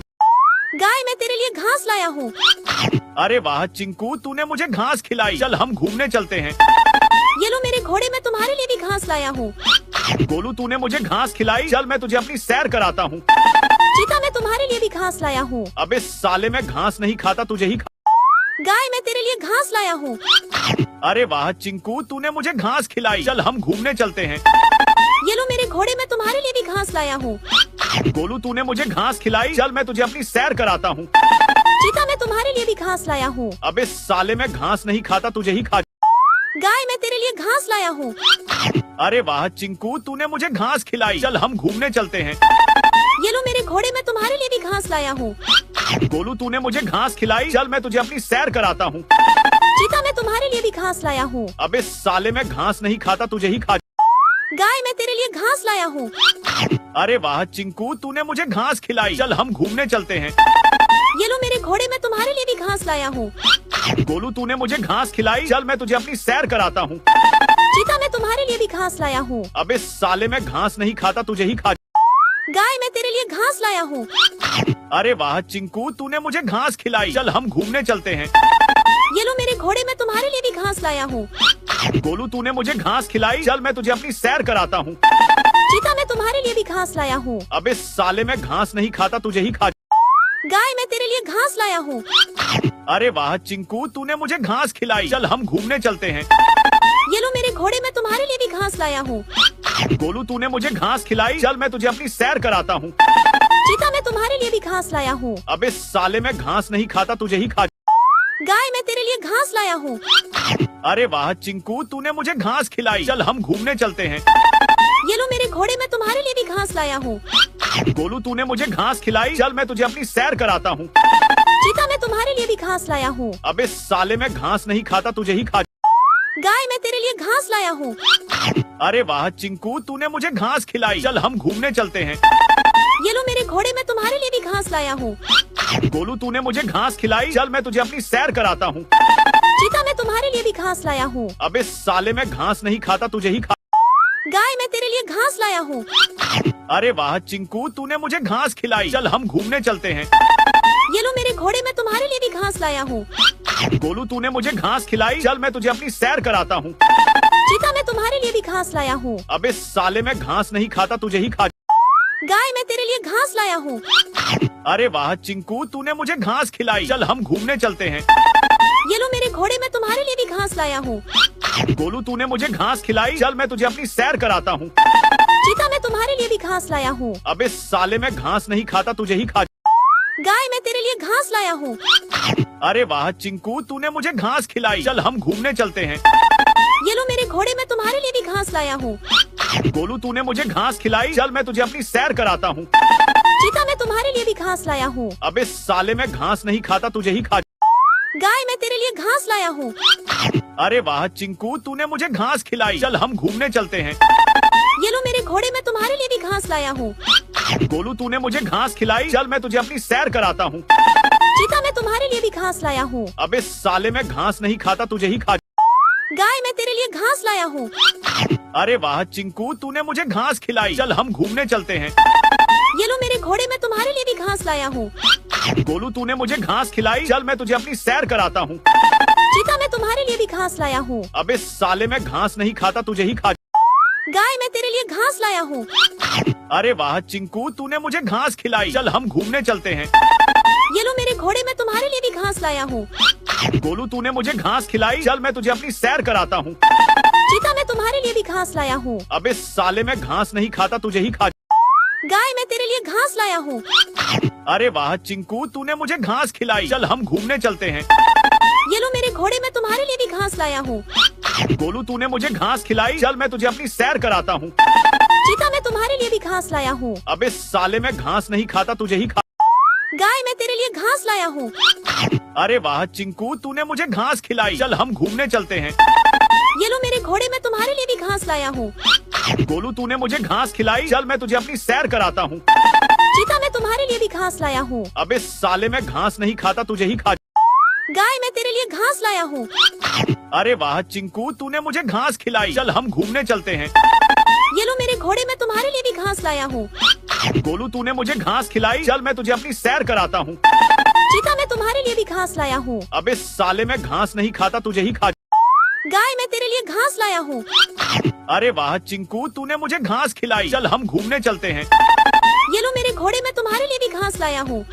गाय, मैं तेरे लिए घास लाया हूँ। अरे वाह चिंकू, तूने मुझे घास खिलाई, चल हम घूमने चलते हैं। ये लो मेरे घोड़े, मैं तुम्हारे लिए भी घास लाया हूँ। गोलू तूने मुझे घास खिलाई, चल मैं तुझे अपनी सैर कराता हूँ। चीता, मैं तुम्हारे लिए भी घास लाया हूँ। अबे साले, मैं घास नहीं खाता, तुझे ही खा। गाय, मैं तेरे लिए घास लाया हूँ। अरे वाह चिंकू, तूने मुझे घास खिलाई, चल हम घूमने चलते हैं। ये लो मेरे घोड़े, मैं तुम्हारे लिए भी घास लाया हूँ। गोलू तूने मुझे घास खिलाई, चल मैं तुझे अपनी सैर कराता हूँ। चीता, मैं तुम्हारे लिए भी घास लाया हूँ। अबे साले, मैं घास नहीं खाता, तुझे ही खा। गाय, मैं तेरे लिए घास लाया हूँ। अरे वाह चिंकू, तूने मुझे घास खिलाई, चल हम घूमने चलते हैं। ये लो मेरे घोड़े, मैं तुम्हारे लिए भी घास लाया हूँ। गोलू तूने मुझे घास खिलाई, चल मैं तुझे अपनी सैर कराता हूँ। चीता, मैं तुम्हारे लिए भी घास लाया हूँ। अबे साले, मैं घास नहीं खाता, तुझे ही खा। गाय, मैं तेरे लिए घास लाया हूँ। अरे वाह चिंकू, तूने मुझे घास खिलाई, चल हम घूमने चलते हैं। ये लो मेरे घोड़े, मैं तुम्हारे लिए भी घास लाया हूँ। गोलू तूने मुझे घास खिलाई, चल मैं तुझे अपनी सैर कराता हूँ। चीता, मैं तुम्हारे लिए भी घास लाया हूँ। अबे साले, मैं घास नहीं खाता, तुझे ही खा। गाय, मैं तेरे लिए घास लाया हूँ। अरे वाह चिंकू, तूने मुझे घास खिलाई, चल हम घूमने चलते हैं। ये लो मेरे घोड़े, मैं तुम्हारे लिए भी घास लाया हूँ। गोलू तूने मुझे घास खिलाई, चल मैं तुझे अपनी सैर कराता हूँ। चीता, मैं तुम्हारे लिए भी घास लाया हूँ। अबे साले, मैं घास नहीं खाता, तुझे ही खा। गाय, मैं तेरे लिए घास लाया हूँ। अरे वाह चिंकू, तूने मुझे घास खिलाई, चल हम घूमने चलते हैं। ये लो मेरे घोड़े, मैं तुम्हारे लिए भी घास लाया हूँ। गोलू तूने मुझे घास खिलाई, चल मैं तुझे अपनी सैर कराता हूँ। चीता, मैं तुम्हारे लिए भी घास लाया हूँ। अबे साले, मैं घास नहीं खाता, तुझे ही खा। गाय, मैं तेरे लिए घास लाया हूँ। अरे वाह चिंकू, तूने मुझे घास खिलाई, चल हम घूमने चलते हैं। ये लो मेरे घोड़े, मैं तुम्हारे लिए भी घास लाया हूँ। गोलू तूने मुझे घास खिलाई, चल मैं तुझे अपनी सैर कराता हूँ। चीता, मैं तुम्हारे लिए भी घास लाया हूँ। अबे साले, मैं घास नहीं खाता, तुझे ही खा। गाय, मैं तेरे लिए घास लाया हूँ। अरे वाह चिंकू, तूने मुझे घास खिलाई, चल हम घूमने चलते हैं। ये लो मेरे घोड़े, मैं तुम्हारे लिए भी घास लाया हूँ। गोलू तूने मुझे घास खिलाई, चल मैं तुझे अपनी सैर कराता हूँ। चीता, मैं तुम्हारे लिए भी घास लाया हूँ। अबे साले, मैं घास नहीं खाता, तुझे ही खा। गाय, मैं तेरे लिए घास लाया हूँ। अरे वाह चिंकू, तूने मुझे घास खिलाई, चल हम घूमने चलते हैं। ये लो मेरे घोड़े, मैं तुम्हारे लिए भी घास लाया हूँ। गोलू तूने मुझे घास खिलाई, चल मैं तुझे अपनी सैर कराता हूँ। चीता, मैं तुम्हारे लिए भी घास लाया हूँ। अबे साले, मैं घास नहीं खाता, तुझे ही खा। गाय, मैं तेरे लिए घास लाया हूँ। अरे वाह चिंकू, तूने मुझे घास खिलाई, चल हम घूमने चलते हैं। ये लो मेरे घोड़े, मैं तुम्हारे लिए भी घास लाया हूँ। गोलू तूने मुझे घास खिलाई, चल मैं तुझे अपनी सैर कराता हूँ। चीता, मैं तुम्हारे लिए भी घास लाया हूँ। अबे साले, मैं घास नहीं खाता, तुझे ही खा। गाय मैं तेरे लिए घास लाया हूँ। अरे वाह चिंकू, तूने मुझे घास खिलाई। चल हम घूमने चलते हैं। ये लो मेरे घोड़े, मैं तुम्हारे लिए भी घास लाया हूँ। गोलू, तूने मुझे घास खिलाई। चल मैं तुझे अपनी सैर कराता हूँ। चीता मैं तुम्हारे लिए भी घास लाया हूँ। अबे साले, मैं घास नहीं खाता, तुझे ही खा। गाय मैं तेरे लिए घास लाया हूँ। अरे वाह चिंकू, तूने मुझे घास खिलाई। चल हम घूमने चलते हैं। ये लो मेरे घोड़े, मैं तुम्हारे लिए भी घास लाया हूँ। गोलू, तूने मुझे घास खिलाई। चल मैं तुझे अपनी सैर कराता हूँ। चीता मैं तुम्हारे लिए भी घास लाया हूँ। अबे साले, मैं घास नहीं खाता, तुझे ही खा। गाय मैं तेरे लिए घास लाया हूँ। अरे वाह चिंकू, तूने मुझे घास खिलाई। चल हम घूमने चलते हैं। ये लो मेरे घोड़े, मैं तुम्हारे लिए भी घास लाया हूँ। गोलू, तूने मुझे घास खिलाई। चल मैं तुझे अपनी सैर कराता हूँ। चीता मैं तुम्हारे लिए भी घास लाया हूँ। अबे साले, मैं घास नहीं खाता, तुझे ही खा। गाय मैं तेरे लिए घास लाया हूँ। अरे वाह चिंकू, तूने मुझे घास खिलाई। चल हम घूमने चलते हैं। ये लो मेरे घोड़े, मैं तुम्हारे लिए भी घास लाया हूँ। गोलू, तूने मुझे घास खिलाई। चल मैं तुझे अपनी सैर कराता हूँ। चीता मैं तुम्हारे लिए भी घास लाया हूँ। अबे साले, मैं घास नहीं खाता, तुझे ही खा। गाय मैं तेरे लिए घास लाया हूँ। अरे वाह चिंकू, तूने मुझे घास खिलाई। चल हम घूमने चलते हैं। ये लो मेरे घोड़े, मैं तुम्हारे लिए भी घास लाया हूँ। गोलू, तूने मुझे घास खिलाई। चल मैं तुझे अपनी सैर कराता हूँ। चीता मैं तुम्हारे लिए भी घास लाया हूँ। अबे साले, मैं घास नहीं खाता, तुझे ही खा। गाय मैं तेरे लिए घास लाया हूँ। अरे वाह चिंकू, तूने मुझे घास खिलाई। चल हम घूमने चलते हैं। ये लो मेरे घोड़े, मैं तुम्हारे लिए भी घास लाया हूँ। गोलू, तूने मुझे घास खिलाई। चल मैं तुझे अपनी सैर कराता हूँ। चीता मैं तुम्हारे लिए भी घास लाया हूँ। अबे साले, मैं घास नहीं खाता, तुझे ही खा। गाय मैं तेरे लिए घास लाया हूँ। अरे वाह चिंकू, तूने मुझे घास खिलाई। चल हम घूमने चलते हैं। ये लो मेरे घोड़े, मैं तुम्हारे लिए भी घास लाया हूँ। गोलू, तूने मुझे घास खिलाई। चल मैं तुझे अपनी सैर कराता हूँ। चीता मैं तुम्हारे लिए भी घास लाया हूँ। अबे साले, मैं घास नहीं खाता, तुझे ही खा। गाय मैं तेरे लिए घास लाया हूँ। अरे वाह चिंकू, तूने मुझे घास खिलाई। चल हम घूमने चलते हैं। ये लो मेरे घोड़े, मैं तुम्हारे लिए भी घास लाया हूँ।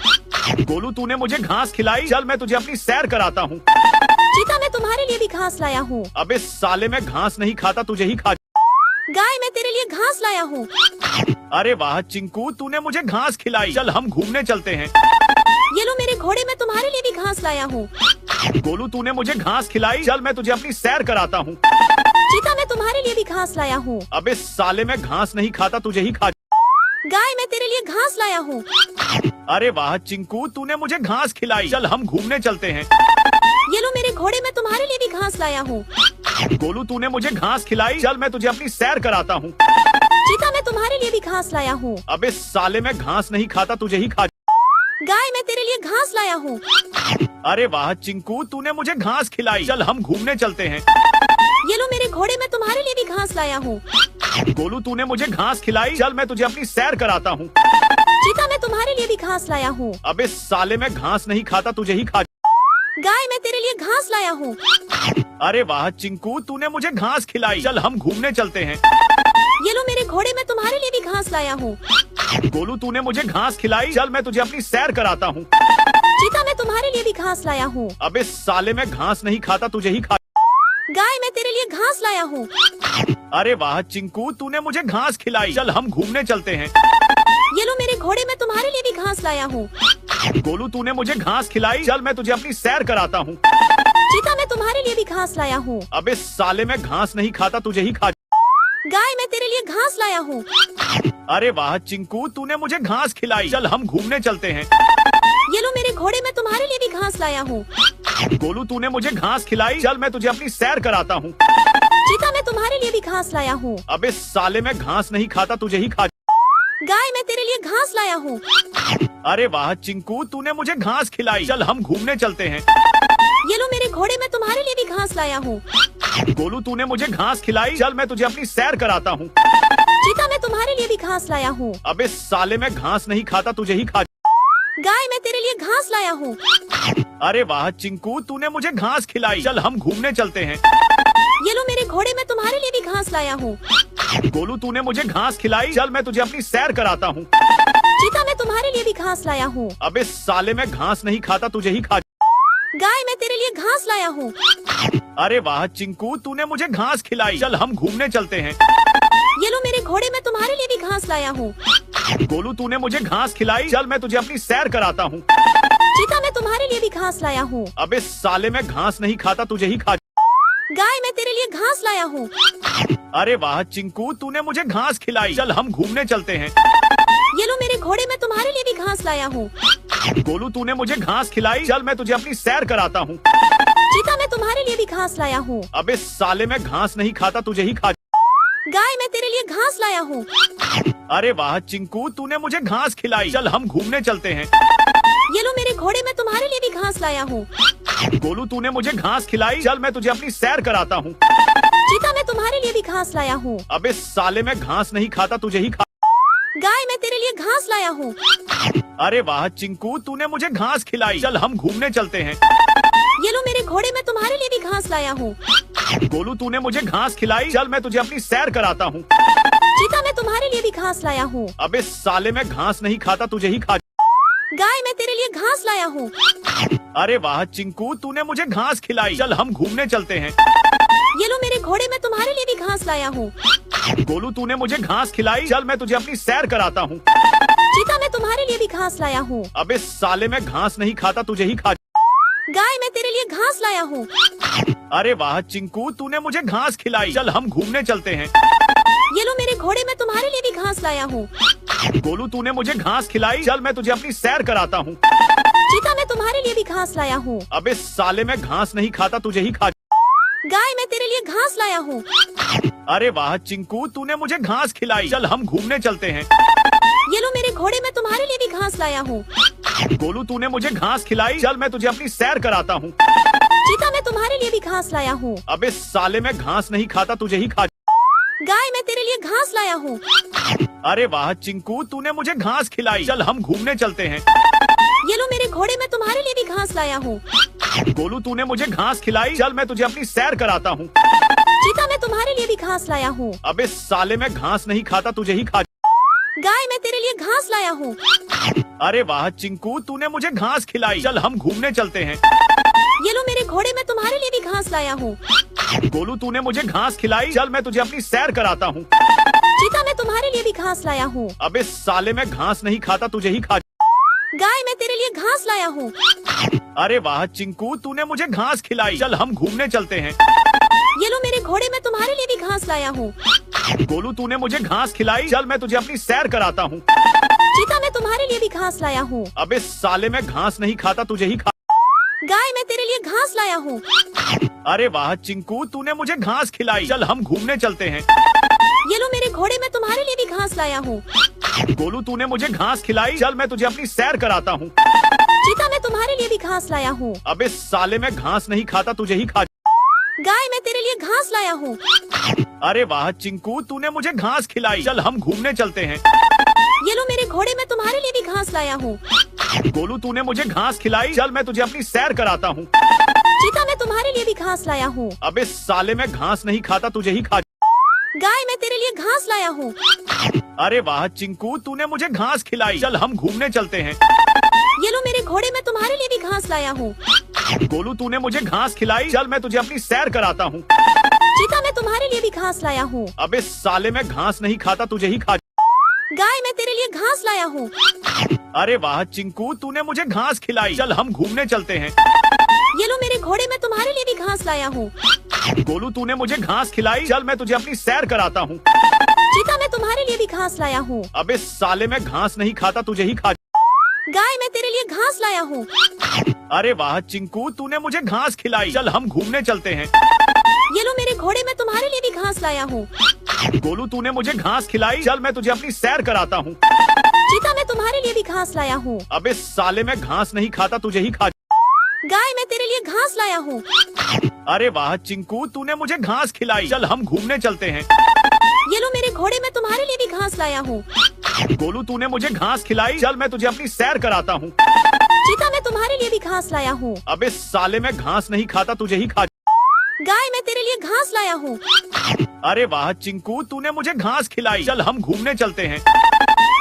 गोलू, तूने मुझे घास खिलाई। चल मैं तुझे अपनी सैर कराता हूँ। चीता मैं तुम्हारे लिए भी घास लाया हूँ। अबे साले, मैं घास नहीं खाता, तुझे ही खा। गाय मैं तेरे लिए घास लाया हूँ। अरे वाह चिंकू, तूने मुझे घास खिलाई। चल हम घूमने चलते हैं। ये लो मेरे घोड़े, मैं तुम्हारे लिए भी घास लाया हूँ। गोलू, तूने मुझे घास खिलाई। चल मैं तुझे अपनी सैर कराता हूँ। चीता मैं तुम्हारे लिए भी घास लाया हूँ। अबे साले, मैं घास नहीं खाता, तुझे ही खा। गाय मैं तेरे लिए घास लाया हूँ। अरे वाह चिंकू, तूने मुझे घास खिलाई। चल हम घूमने चलते हैं। ये लो मेरे घोड़े, मैं तुम्हारे लिए भी घास लाया हूँ। गोलू, तूने मुझे घास खिलाई। चल मैं तुझे अपनी सैर कराता हूँ। चीता मैं तुम्हारे लिए भी घास लाया हूँ। अबे साले, मैं घास नहीं खाता, तुझे ही खा। गाय मैं तेरे लिए घास लाया हूँ। अरे वाह चिंकू, तूने मुझे घास खिलाई। चल हम घूमने चलते हैं। ये लो मेरे घोड़े, मैं तुम्हारे लिए भी घास लाया हूँ। गोलू, तूने मुझे घास खिलाई। चल मैं तुझे अपनी सैर कराता हूँ। चीता मैं तुम्हारे लिए भी घास लाया हूँ। अबे साले, मैं घास नहीं खाता, तुझे ही खा। गाय मैं तेरे लिए घास लाया हूँ। अरे वाह चिंकू, तूने मुझे घास खिलाई। चल हम घूमने चलते हैं। ये लो मेरे घोड़े, मैं तुम्हारे लिए भी घास लाया हूँ। गोलू, तूने मुझे घास खिलाई। चल मैं तुझे अपनी सैर कराता हूँ। चीता मैं तुम्हारे लिए भी घास लाया हूँ। अबे साले, मैं घास नहीं खाता, तुझे ही खा। गाय मैं तेरे लिए घास लाया हूँ। अरे वाह चिंकू, तूने मुझे घास खिलाई। चल हम घूमने चलते हैं। ये लो मेरे घोड़े, मैं तुम्हारे लिए भी घास लाया हूँ। गोलू, तूने मुझे घास खिलाई। चल मैं तुझे अपनी सैर कराता हूँ। चीता मैं तुम्हारे लिए भी घास लाया हूँ। अबे साले, मैं घास नहीं खाता, तुझे ही खा। गाय मैं तेरे लिए घास लाया हूँ। अरे वाह चिंकू, तूने मुझे घास खिलाई। चल हम घूमने चलते हैं। ये लो मेरे घोड़े, मैं तुम्हारे लिए भी घास लाया हूँ। गोलू, तूने मुझे घास खिलाई। चल मैं तुझे अपनी सैर कराता हूँ। चीता मैं तुम्हारे लिए भी घास लाया हूँ। अबे साले, मैं घास नहीं खाता, तुझे ही खा। गाय मैं तेरे लिए घास लाया हूँ। अरे वाह चिंकू, तूने मुझे घास खिलाई। चल हम घूमने चलते हैं। ये लो मेरे घोड़े, मैं तुम्हारे लिए भी घास लाया हूँ। गोलू, तूने मुझे घास खिलाई। चल मैं तुझे अपनी सैर कराता हूँ। चीता मैं तुम्हारे लिए भी घास लाया हूँ। अबे साले, मैं घास नहीं खाता, तुझे ही खा। गाय मैं तेरे लिए घास लाया हूँ। अरे वाह चिंकू, तूने मुझे घास खिलाई। चल हम घूमने चलते हैं। ये लो मेरे घोड़े, मैं तुम्हारे लिए भी घास लाया हूँ। गोलू, तूने मुझे घास खिलाई। चल मैं तुझे अपनी सैर कराता हूँ। चीता मैं तुम्हारे लिए भी घास लाया हूँ। अबे साले, मैं घास नहीं खाता, तुझे ही खा। गाय मैं तेरे लिए घास लाया हूँ। अरे वाह चिंकू, तूने मुझे घास खिलाई। चल हम घूमने चलते हैं। ये लो मेरे घोड़े, मैं तुम्हारे लिए भी घास लाया हूँ। गोलू तूने मुझे घास खिलाई, चल मैं तुझे अपनी सैर कराता हूँ। चीता मैं तुम्हारे लिए भी घास लाया हूँ। अबे साले मैं घास नहीं खाता, तुझे ही खा। गाय मैं तेरे लिए घास लाया हूँ। अरे वाह चिंकू, तूने मुझे घास खिलाई, चल हम घूमने चलते हैं। ये लो मेरे घोड़े मैं तुम्हारे लिए भी घास लाया हूँ। गोलू तूने मुझे घास खिलाई, चल मैं तुझे अपनी सैर कराता हूँ। चीता मैं तुम्हारे लिए भी घास लाया हूँ। अबे साले मैं घास नहीं खाता, तुझे ही खा। गाय मैं तेरे लिए घास लाया हूँ। अरे वाह चिंकू, तूने मुझे घास खिलाई, चल हम घूमने चलते हैं। ये लो मेरे घोड़े मैं तुम्हारे लिए भी घास लाया हूँ। गोलू तूने मुझे घास खिलाई, चल मैं तुझे अपनी सैर कराता हूँ। चीता मैं तुम्हारे लिए भी घास लाया हूँ। अबे साले मैं घास नहीं खाता, तुझे ही खा। गाय मैं तेरे लिए घास लाया हूँ। अरे वाह चिंकू, तूने मुझे घास खिलाई, चल हम घूमने चलते हैं। ये लो मेरे घोड़े मैं तुम्हारे लिए भी घास लाया हूँ। गोलू तूने मुझे घास खिलाई, चल मैं तुझे अपनी सैर कराता हूँ। चीता मैं तुम्हारे लिए भी घास लाया हूँ। अबे साले मैं घास नहीं खाता, तुझे ही खा। गाय मैं तेरे लिए घास लाया हूँ। अरे वाह चिंकू, तूने मुझे घास खिलाई, चल हम घूमने चलते हैं। ये लो मेरे घोड़े मैं तुम्हारे लिए भी घास लाया हूँ। गोलू तूने मुझे घास खिलाई, चल मैं तुझे अपनी सैर कराता हूँ। चीता मैं तुम्हारे लिए भी घास लाया हूँ। अबे साले मैं घास नहीं खाता, तुझे ही खा। गाय मैं तेरे लिए घास लाया हूँ। अरे वाह चिंकू, तूने मुझे घास खिलाई, चल हम घूमने चलते हैं। ये लो मेरे घोड़े मैं तुम्हारे लिए भी घास लाया हूँ। गोलू तूने मुझे घास खिलाई, चल मैं तुझे अपनी सैर कराता हूँ। चीता मैं तुम्हारे लिए भी घास लाया हूँ। अबे साले मैं घास नहीं खाता, तुझे ही खा। गाय मैं तेरे लिए घास लाया हूँ। अरे वाह चिंकू, तूने मुझे घास खिलाई, चल हम घूमने चलते हैं। ये लो मेरे घोड़े मैं तुम्हारे लिए भी घास लाया हूँ। गोलू तूने मुझे घास खिलाई, चल मैं तुझे अपनी सैर कराता हूँ। चीता मैं तुम्हारे लिए भी घास लाया हूँ। अबे साले मैं घास नहीं खाता, तुझे ही खा। गाय मैं तेरे लिए घास लाया हूँ। अरे वाह चिंकू, तूने मुझे घास खिलाई, चल हम घूमने चलते हैं। ये लो मेरे घोड़े मैं तुम्हारे लिए भी घास लाया हूँ। गोलू तूने मुझे घास खिलाई, चल मैं तुझे अपनी सैर कराता हूँ। चीता मैं तुम्हारे लिए भी घास लाया हूँ। अबे साले मैं घास नहीं खाता, तुझे ही खा। गाय मैं तेरे लिए घास लाया हूँ। अरे वाह चिंकू, तूने मुझे घास खिलाई, चल हम घूमने चलते हैं। ये लो मेरे घोड़े मैं तुम्हारे लिए भी घास लाया हूँ। गोलू तूने मुझे घास खिलाई, चल मैं तुझे अपनी सैर कराता हूँ। चीता मैं तुम्हारे लिए भी घास लाया हूँ। अबे साले मैं घास नहीं खाता, तुझे ही खा। गाय मैं तेरे लिए घास लाया हूँ। अरे वाह चिंकू, तूने मुझे घास खिलाई, चल हम घूमने चलते हैं। ये लो मेरे घोड़े मैं तुम्हारे लिए भी घास लाया हूँ। गोलू तूने मुझे घास खिलाई, चल मैं तुझे अपनी सैर कराता हूँ। चीता मैं तुम्हारे लिए भी घास लाया हूँ। अबे साले मैं घास नहीं खाता, तुझे ही खा। गाय मैं तेरे लिए घास लाया हूँ। अरे वाह चिंकू, तूने मुझे घास खिलाई, चल हम घूमने चलते हैं। ये लो मेरे घोड़े मैं तुम्हारे लिए भी घास लाया हूँ। गोलू तूने मुझे घास खिलाई, चल मैं तुझे अपनी सैर कराता हूँ। चीता मैं तुम्हारे लिए भी घास लाया हूँ। अबे साले मैं घास नहीं खाता, तुझे ही खा। गाय मैं तेरे लिए घास लाया हूँ। अरे वाह चिंकू, तूने मुझे घास खिलाई, चल हम घूमने चलते हैं। ये लो मेरे घोड़े मैं तुम्हारे लिए भी घास लाया हूँ। गोलू तूने मुझे घास खिलाई, चल मैं तुझे अपनी सैर कराता हूँ। चीता मैं तुम्हारे लिए भी घास लाया हूँ। अबे साले मैं घास नहीं खाता, तुझे ही खा। गाय मैं तेरे लिए घास लाया हूँ। अरे वाह चिंकू, तूने मुझे घास खिलाई, चल हम घूमने चलते हैं। ये लो मेरे घोड़े मैं तुम्हारे लिए भी घास लाया हूँ। गोलू तूने मुझे घास खिलाई, चल मैं तुझे अपनी सैर कराता हूँ। चीता मैं तुम्हारे लिए भी घास लाया हूँ। अबे साले मैं घास नहीं खाता, तुझे ही खा। गाय मैं तेरे लिए घास लाया हूँ। अरे वाह चिंकू, तूने मुझे घास खिलाई, चल हम घूमने चलते हैं। ये लो मेरे घोड़े मैं तुम्हारे लिए भी घास लाया हूँ। गोलू तूने मुझे घास खिलाई, चल मैं तुझे अपनी सैर कराता हूँ। चीता मैं तुम्हारे लिए भी घास लाया हूँ। अबे साले मैं घास नहीं खाता, तुझे ही खा। गाय मैं तेरे लिए घास लाया हूँ। अरे वाह चिंकू, तूने मुझे घास खिलाई, चल हम घूमने चलते हैं। ये लो मेरे घोड़े मैं तुम्हारे लिए भी घास लाया हूँ। गोलू तूने मुझे घास खिलाई, चल मैं तुझे अपनी सैर कराता हूँ। चीता मैं तुम्हारे लिए भी घास लाया हूँ। अबे साले मैं घास नहीं खाता, तुझे ही खा। गाय मैं तेरे लिए घास लाया हूँ। अरे वाह चिंकू, तूने मुझे घास खिलाई, चल हम घूमने चलते हैं। ये लो मेरे घोड़े मैं तुम्हारे लिए भी घास लाया हूँ। गोलू तूने मुझे घास खिलाई, चल मैं तुझे अपनी सैर कराता हूँ। चीता मैं तुम्हारे लिए भी घास लाया हूँ। अबे साले मैं घास नहीं खाता, तुझे ही खा। गाय मैं तेरे लिए घास लाया हूँ। अरे वाह चिंकू, तूने मुझे घास खिलाई, चल हम घूमने चलते हैं।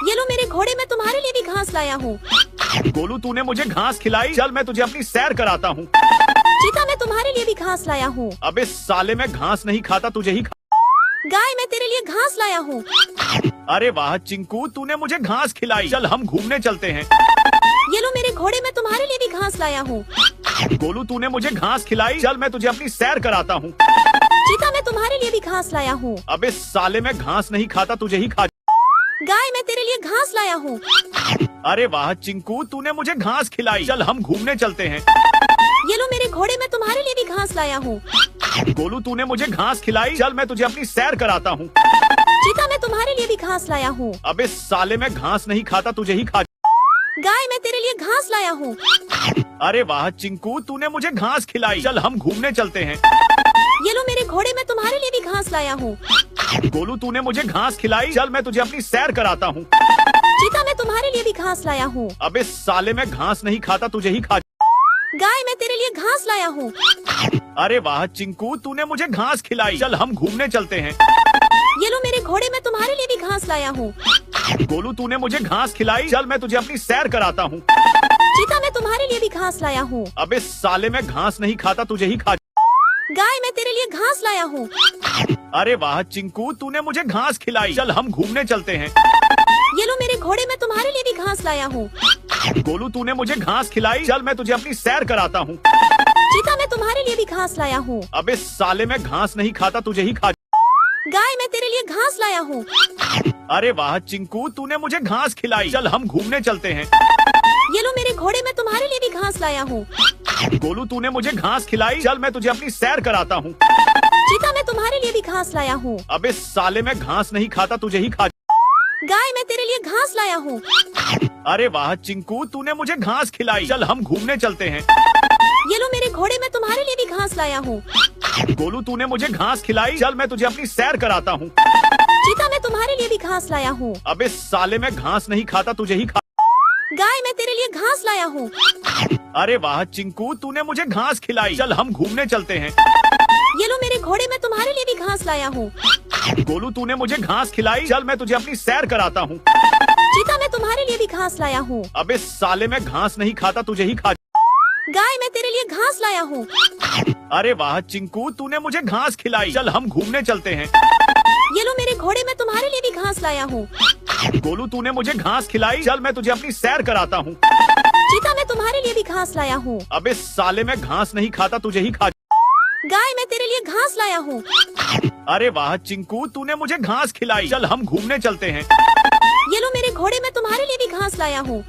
ये लो मेरे घोड़े मैं तुम्हारे लिए भी घास लाया हूँ। गोलू तूने मुझे घास खिलाई, चल मैं तुझे अपनी सैर कराता हूँ। चीता मैं तुम्हारे लिए भी घास लाया हूँ। अबे साले मैं घास नहीं खाता, तुझे ही खा। गाय मैं तेरे लिए घास लाया हूँ। अरे वाह चिंकू, तूने मुझे घास खिलाई। चल हम घूमने चलते हैं। ये लो मेरे घोड़े, मैं तुम्हारे लिए भी घास लाया हूँ। गोलू, तूने मुझे घास खिलाई। चल मैं तुझे अपनी सैर कराता हूँ। चीता, मैं तुम्हारे लिए भी घास लाया हूँ। अबे साले, मैं घास नहीं खाता, तुझे ही खा। गाय, मैं तेरे लिए घास लाया हूँ। अरे वाह चिंकू, तूने मुझे घास खिलाई। चल हम घूमने चलते हैं। ये लो मेरे घोड़े, मैं तुम्हारे लिए भी घास लाया हूँ। गोलू, तूने मुझे घास खिलाई। चल मैं तुझे अपनी सैर कराता हूँ। चीता, मैं तुम्हारे लिए भी घास लाया हूँ। अबे साले, मैं घास नहीं खाता, तुझे ही खा। गाय, मैं तेरे लिए घास लाया हूँ। अरे वाह चिंकू, तूने मुझे घास खिलाई। चल हम घूमने चलते हैं। ये लो मेरे घोड़े, मैं तुम्हारे लिए भी घास लाया हूँ। गोलू, तूने मुझे घास खिलाई। चल मैं तुझे अपनी सैर कराता हूँ। चीता, मैं तुम्हारे लिए भी घास लाया हूँ। अबे साले, मैं घास नहीं खाता, तुझे ही खा। गाय, मैं तेरे लिए घास लाया हूँ। अरे वाह चिंकू, तूने मुझे घास खिलाई। चल हम घूमने चलते हैं। ये लो मेरे घोड़े, मैं तुम्हारे लिए भी घास लाया हूँ। गोलू, तूने मुझे घास खिलाई। चल मैं तुझे अपनी सैर कराता हूँ। चीता, मैं तुम्हारे लिए भी घास लाया हूँ। अबे साले, मैं घास नहीं खाता, तुझे ही खा। गाय, मैं तेरे लिए घास लाया हूँ। अरे वाह चिंकू, तूने मुझे घास खिलाई। चल हम घूमने चलते हैं। ये लो मेरे घोड़े, मैं तुम्हारे लिए भी घास लाया हूँ। गोलू, तूने मुझे घास खिलाई। चल मैं तुझे अपनी सैर कराता हूँ। चीता, मैं तुम्हारे लिए भी घास लाया हूँ। अबे साले, मैं घास नहीं खाता, तुझे ही खा। गाय, मैं तेरे लिए घास लाया हूँ। अरे वाह चिंकू, तूने मुझे घास खिलाई। चल हम घूमने चलते हैं। ये लो मेरे घोड़े, मैं तुम्हारे लिए भी घास लाया हूँ। गोलू, तूने मुझे घास खिलाई। चल मैं तुझे अपनी सैर कराता हूँ। चीता, मैं तुम्हारे लिए भी घास लाया हूँ। अबे साले, मैं घास नहीं खाता, तुझे ही खा। गाय, मैं तेरे लिए घास लाया हूँ। अरे वाह चिंकू, तूने मुझे घास खिलाई। चल हम घूमने चलते हैं। ये लो मेरे घोड़े, मैं तुम्हारे लिए भी घास लाया हूँ। गोलू, तूने मुझे घास खिलाई। चल मैं तुझे अपनी सैर कराता हूँ। चीता, मैं तुम्हारे लिए भी घास लाया हूँ। अबे साले, मैं घास नहीं खाता, तुझे ही खा। गाय, मैं तेरे लिए घास लाया हूँ। अरे वाह चिंकू, तूने मुझे घास खिलाई। चल हम घूमने चलते हैं। ये लो मेरे घोड़े, मैं तुम्हारे लिए भी घास लाया हूँ। गोलू, तूने मुझे घास खिलाई। चल मैं तुझे अपनी सैर कराता हूँ। चीता, मैं तुम्हारे लिए भी घास लाया हूँ। अबे साले, मैं घास नहीं खाता, तुझे ही खा। गाय, मैं तेरे लिए घास लाया हूँ। अरे वाह चिंकू, तूने मुझे घास खिलाई। चल हम घूमने चलते हैं। ये लो मेरे घोड़े, मैं तुम्हारे लिए भी घास लाया हूँ। गोलू, तूने मुझे घास खिलाई। चल मैं तुझे अपनी सैर कराता हूँ। चीता, मैं तुम्हारे लिए भी घास लाया हूँ। अबे साले, मैं घास नहीं खाता, तुझे ही खा। गाय, मैं तेरे लिए घास लाया हूँ। अरे वाह चिंकू, तूने मुझे घास खिलाई। चल हम घूमने चलते हैं। ये लो मेरे घोड़े, मैं तुम्हारे लिए भी घास लाया हूँ।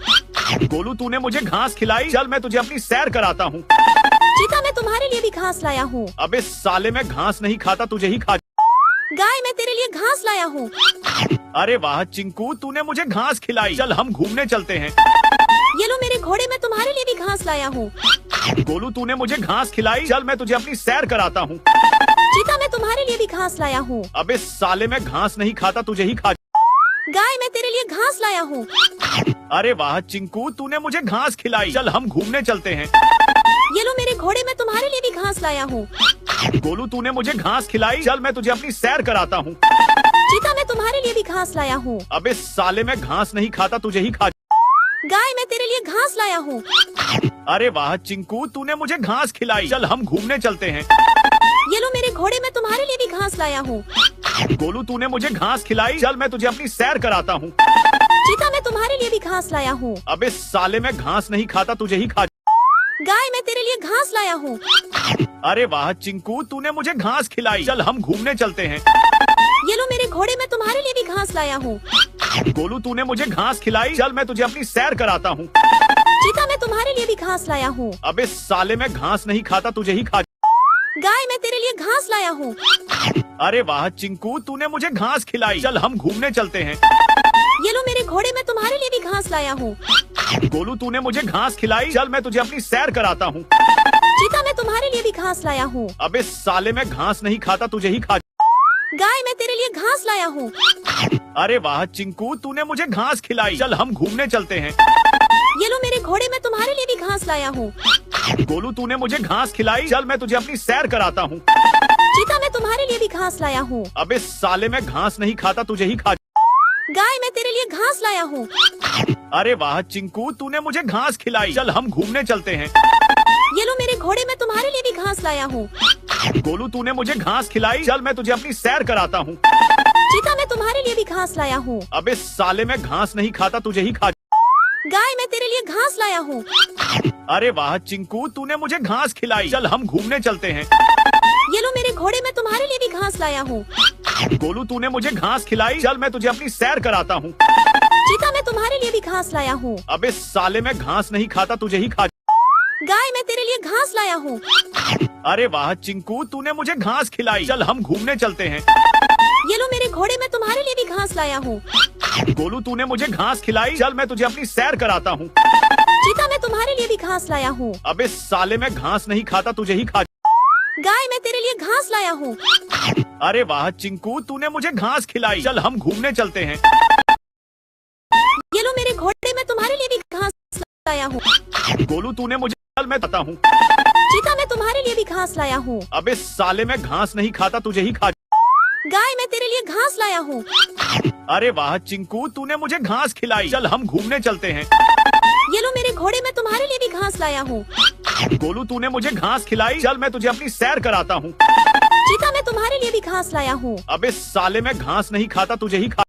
गोलू, तूने मुझे घास खिलाई। चल मैं तुझे अपनी सैर कराता हूँ। चीता, मैं तुम्हारे लिए भी घास लाया हूँ। अबे साले, मैं घास नहीं खाता, तुझे ही खा। गाय, मैं तेरे लिए घास लाया हूँ। अरे वाह चिंकू, तूने मुझे घास खिलाई। चल हम घूमने चलते हैं। ये लो मेरे घोड़े, मैं तुम्हारे लिए भी घास लाया हूँ। गोलू, तूने मुझे घास खिलाई। चल मैं तुझे अपनी सैर कराता हूँ। चीता, मैं तुम्हारे लिए भी घास लाया हूँ। अबे साले, मैं घास नहीं खाता, तुझे ही खा। गाय, मैं तेरे लिए घास लाया हूँ। अरे वाह चिंकू, तूने मुझे घास खिलाई। चल हम घूमने चलते हैं। ये लो मेरे घोड़े, मैं तुम्हारे लिए भी घास लाया हूँ। गोलू, तूने मुझे घास खिलाई। चल मैं तुझे अपनी सैर कराता हूँ। चीता, मैं तुम्हारे लिए भी घास लाया हूँ। अबे साले, मैं घास नहीं खाता, तुझे ही खा। गाय, मैं तेरे लिए घास लाया हूँ। अरे वाह चिंकू, तूने मुझे घास खिलाई। चल हम घूमने चलते हैं। ये लो मेरे घोड़े, मैं तुम्हारे लिए भी घास लाया हूँ। गोलू, तूने मुझे घास खिलाई। चल मैं तुझे अपनी सैर कराता हूँ। चीता, मैं तुम्हारे लिए भी घास लाया हूँ। अबे साले, मैं घास नहीं खाता, तुझे ही खा। गाय, मैं तेरे लिए घास लाया हूँ। अरे वाह चिंकू, तूने मुझे घास खिलाई। चल हम घूमने चलते हैं। ये लो मेरे घोड़े, मैं तुम्हारे लिए भी घास लाया हूँ। गोलू, तूने मुझे घास खिलाई। चल मैं तुझे अपनी सैर कराता हूँ। चीता, मैं तुम्हारे लिए भी घास लाया हूँ। अबे साले, मैं घास नहीं खाता, तुझे ही खा। गाय, मैं तेरे लिए घास लाया हूँ। अरे वाह चिंकू, तूने मुझे घास खिलाई। चल हम घूमने चलते हैं। ये लो मेरे घोड़े, मैं तुम्हारे लिए भी घास लाया हूँ। गोलू, तूने मुझे घास खिलाई। चल मैं तुझे अपनी सैर कराता हूँ। चीता, मैं तुम्हारे लिए भी घास लाया हूँ। अबे साले, मैं घास नहीं खाता, तुझे ही खा। गाय, मैं तेरे लिए घास लाया हूँ। अरे वाह चिंकू, तूने मुझे घास खिलाई। चल हम घूमने चलते हैं। ये लो मेरे घोड़े, मैं तुम्हारे लिए भी घास लाया हूँ। गोलू, तूने मुझे घास खिलाई। चल मैं तुझे अपनी सैर कराता हूँ। चीता, मैं तुम्हारे लिए भी घास लाया हूँ। अबे साले, मैं घास नहीं खाता, तुझे ही खा। गाय, मैं तेरे लिए घास लाया हूँ। अरे वाह चिंकू, तूने मुझे घास खिलाई। चल हम घूमने चलते हैं। ये लो मेरे घोड़े, मैं तुम्हारे लिए भी घास लाया हूँ। गोलू, तूने मुझे घास खिलाई। चल मैं तुझे अपनी सैर कराता हूँ। चीता, मैं तुम्हारे लिए भी घास लाया हूँ। अबे साले मैं घास नहीं खाता, तुझे ही खा। गाय मैं तेरे लिए घास लाया हूँ। अरे वाह चिंकू, तूने मुझे घास खिलाई। चल हम घूमने चलते हैं। ये लो मेरे घोड़े, मैं तुम्हारे लिए भी घास लाया हूँ। गोलू तूने मुझे घास खिलाई, चल मैं तुझे अपनी सैर कराता हूँ। चीता मैं तुम्हारे लिए भी घास लाया हूँ। अबे साले मैं घास नहीं खाता, तुझे ही खा। गाय मैं तेरे लिए घास लाया हूँ। अरे वाह चिंकू, तूने मुझे घास खिलाई। चल हम घूमने चलते हैं। ये लो मेरे घोड़े, मैं तुम्हारे लिए भी घास लाया हूँ। गोलू तूने मुझे घास खिलाई, चल मैं तुझे अपनी सैर कराता हूँ। चीता मैं तुम्हारे लिए भी घास लाया हूँ। अबे साले मैं घास नहीं खाता, तुझे ही खा। गाय मैं तेरे लिए घास लाया हूँ। अरे वाह चिंकू, तूने मुझे घास खिलाई। चल हम घूमने चलते हैं। ये लो मेरे घोड़े, मैं तुम्हारे लिए भी घास लाया हूँ। गोलू तूने मुझे, चल मैं बताता हूँ। चीता मैं तुम्हारे लिए भी घास लाया हूँ। अबे साले मैं घास नहीं खाता, तुझे ही खा। गाय मैं तेरे लिए घास लाया हूँ। अरे वाह चिंकू, तूने मुझे घास खिलाई। चल हम घूमने चलते हैं। ये लो मेरे घोड़े, मैं तुम्हारे लिए भी घास लाया हूँ। गोलू तूने मुझे घास खिलाई, चल मैं तुझे अपनी सैर कराता हूँ। चीता मैं तुम्हारे लिए भी घास लाया हूँ। अबे साले मैं घास नहीं खाता, तुझे ही खा।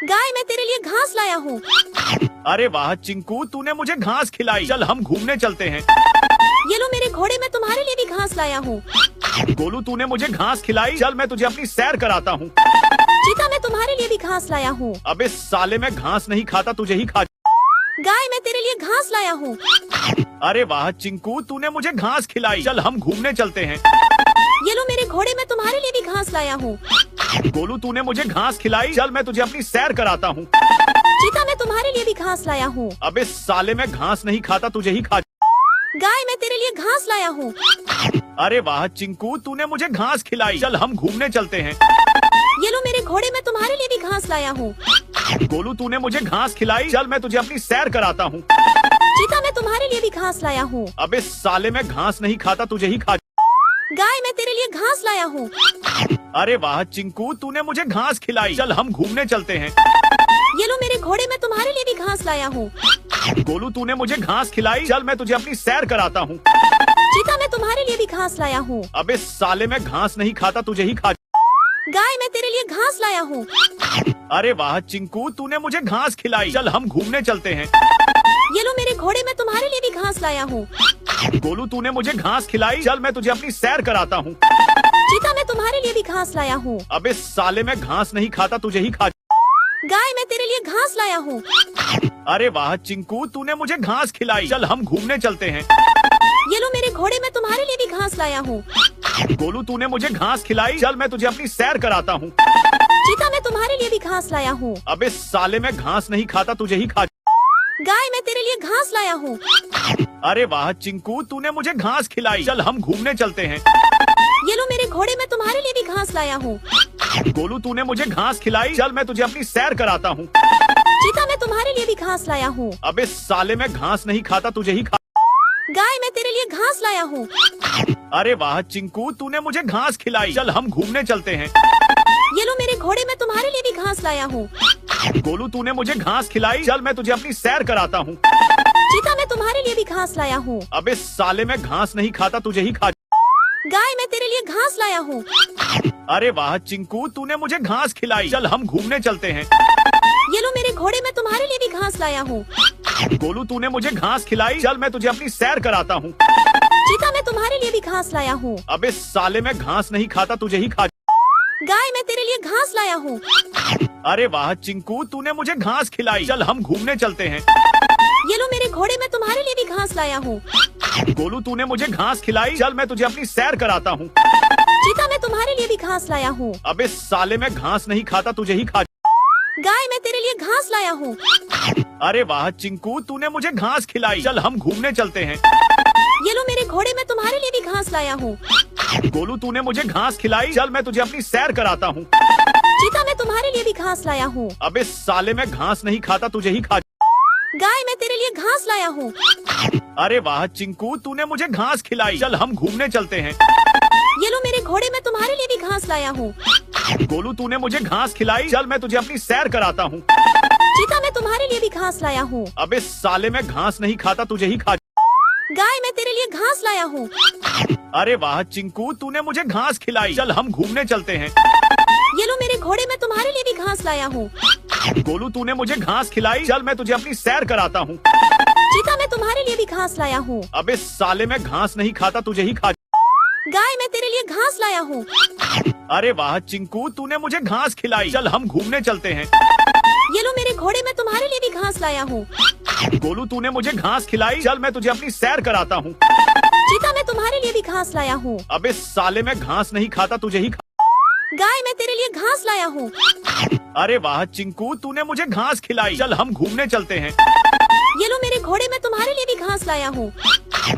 गाय मैं तेरे लिए घास लाया हूँ। अरे वाह चिंकू, तूने मुझे घास खिलाई। चल हम घूमने चलते हैं। ये लो मेरे घोड़े, मैं तुम्हारे लिए भी घास लाया हूँ। गोलू तूने मुझे घास खिलाई, चल मैं तुझे अपनी सैर कराता हूँ। चीता मैं तुम्हारे लिए भी घास लाया हूँ। अबे साले मैं घास नहीं खाता, तुझे ही खा। गाय मैं तेरे लिए घास लाया हूँ। अरे वाह चिंकू, तूने मुझे घास खिलाई। चल हम घूमने चलते हैं। ये लो मेरे घोड़े, मैं तुम्हारे लिए भी घास लाया हूँ। गोलू तूने मुझे घास खिलाई, चल मैं तुझे अपनी सैर कराता हूँ। चीता मैं तुम्हारे लिए भी घास लाया हूँ। अबे साले मैं घास नहीं खाता, तुझे ही खा। गाय मैं तेरे लिए घास लाया हूँ। अरे वाह चिंकू, तूने मुझे घास खिलाई। चल हम घूमने चलते हैं। ये लो मेरे घोड़े, मैं तुम्हारे लिए भी घास लाया हूँ। गोलू तूने मुझे घास खिलाई, चल मैं तुझे अपनी सैर कराता हूँ। चीता मैं तुम्हारे लिए भी घास लाया हूँ। अबे साले मैं घास नहीं खाता, तुझे ही खा। गाय मैं तेरे लिए घास लाया हूँ। अरे वाह चिंकू, तूने मुझे घास खिलाई। चल हम घूमने चलते हैं। ये लो मेरे घोड़े, मैं तुम्हारे लिए भी घास लाया हूँ। गोलू तूने मुझे घास खिलाई, चल मैं तुझे अपनी सैर कराता हूँ। चीता मैं तुम्हारे लिए भी घास लाया हूँ। अबे साले मैं घास नहीं खाता, तुझे ही खा। गाय मैं तेरे लिए घास लाया हूँ। अरे वाह चिंकू, तूने मुझे घास खिलाई। चल हम घूमने चलते हैं। ये लो मेरे घोड़े, मैं तुम्हारे लिए भी घास लाया हूँ। गोलू तूने मुझे घास खिलाई, चल मैं तुझे अपनी सैर कराता हूँ। चीता मैं तुम्हारे लिए भी घास लाया हूँ। अबे साले मैं घास नहीं खाता, तुझे ही खा। गाय मैं तेरे लिए घास लाया हूँ। अरे वाह चिंकू, तूने मुझे घास खिलाई। चल हम घूमने चलते हैं। ये लो मेरे घोड़े, मैं तुम्हारे लिए भी घास लाया हूँ। गोलू तूने मुझे घास खिलाई, चल मैं तुझे अपनी सैर कराता हूँ। चीता मैं तुम्हारे लिए भी घास लाया हूँ। अबे साले मैं घास नहीं खाता, तुझे ही खा। गाय मैं तेरे लिए घास लाया हूँ। अरे वाह चिंकू, तूने मुझे घास खिलाई। चल हम घूमने चलते हैं। ये लो मेरे घोड़े, मैं तुम्हारे लिए भी घास लाया हूँ। गोलू तूने मुझे घास खिलाई, चल मैं तुझे अपनी सैर कराता हूँ। चीता मैं तुम्हारे लिए भी घास लाया हूँ। अबे साले मैं घास नहीं खाता, तुझे ही खा। गाय मैं तेरे लिए घास लाया हूँ। अरे वाह चिंकू, तूने मुझे घास खिलाई। चल हम घूमने चलते हैं। ये लो मेरे घोड़े, मैं तुम्हारे लिए भी घास लाया हूँ। गोलू तूने मुझे घास खिलाई, चल मैं तुझे अपनी सैर कराता हूँ। चीता मैं तुम्हारे लिए भी घास लाया हूँ। अबे साले मैं घास नहीं खाता, तुझे ही खा। गाय मैं तेरे लिए घास लाया हूँ। अरे वाह चिंकू, तूने मुझे घास खिलाई। चल हम घूमने चलते हैं। ये लो मेरे घोड़े, मैं तुम्हारे लिए भी घास लाया हूँ। गोलू तूने मुझे घास खिलाई, चल मैं तुझे अपनी सैर कराता हूँ। चीता मैं तुम्हारे लिए भी घास लाया हूँ। अबे साले मैं घास नहीं खाता, तुझे ही खा। गाय मैं तेरे लिए घास लाया हूँ। अरे वाह चिंकू, तूने मुझे घास खिलाई। चल हम घूमने चलते हैं। ये लो मेरे घोड़े, मैं तुम्हारे लिए भी घास लाया हूँ। गोलू तूने मुझे घास खिलाई, चल मैं तुझे अपनी सैर कराता हूँ। चीता मैं तुम्हारे लिए भी घास लाया हूँ। अबे साले मैं घास नहीं खाता, तुझे ही खा। गाय मैं तेरे लिए घास लाया हूँ। अरे वाह चिंकू, तूने मुझे घास खिलाई। चल हम घूमने चलते हैं। ये लो मेरे घोड़े, मैं तुम्हारे लिए भी घास लाया हूँ। गोलू तूने मुझे घास खिलाई, चल मैं तुझे अपनी सैर कराता हूँ। चीता मैं तुम्हारे लिए भी घास लाया हूँ। अबे साले मैं घास नहीं खाता, तुझे ही खा। गाय मैं तेरे लिए घास लाया हूँ। अरे वाह चिंकू, तूने मुझे घास खिलाई। चल हम घूमने चलते हैं। ये लो मेरे घोड़े, मैं तुम्हारे लिए भी घास लाया हूँ। गोलू तूने मुझे घास खिलाई, चल मैं तुझे अपनी सैर कराता हूँ। चीता मैं तुम्हारे लिए भी घास लाया हूँ। अबे साले मैं घास नहीं खाता, तुझे ही खा। गाय मैं तेरे लिए घास लाया हूँ। अरे वाह चिंकू, तूने मुझे घास खिलाई। चल हम घूमने चलते हैं। ये लो मेरे घोड़े, मैं तुम्हारे लिए भी घास लाया हूँ। गोलू तूने मुझे घास खिलाई, चल मैं तुझे अपनी सैर कराता हूँ। चीता, मैं तुम्हारे लिए भी घास लाया हूँ। अबे साले, मैं घास नहीं खाता, तुझे ही खा। गाय, मैं तेरे लिए घास लाया हूँ। अरे वाह चिंकू, तूने मुझे घास खिलाई, चल हम घूमने चलते हैं। ये लो मेरे घोड़े, मैं तुम्हारे लिए भी घास लाया हूँ। गोलू तूने मुझे घास खिलाई, चल मैं तुझे अपनी सैर कराता हूँ। चीता, मैं तुम्हारे लिए भी घास लाया हूँ। अबे साले, मैं घास नहीं खाता, तुझे ही खा। गाय, मैं तेरे लिए घास लाया हूँ। अरे वाह चिंकू, तूने मुझे घास खिलाई, चल हम घूमने चलते हैं। ये लो मेरे घोड़े, मैं तुम्हारे लिए भी घास लाया हूँ।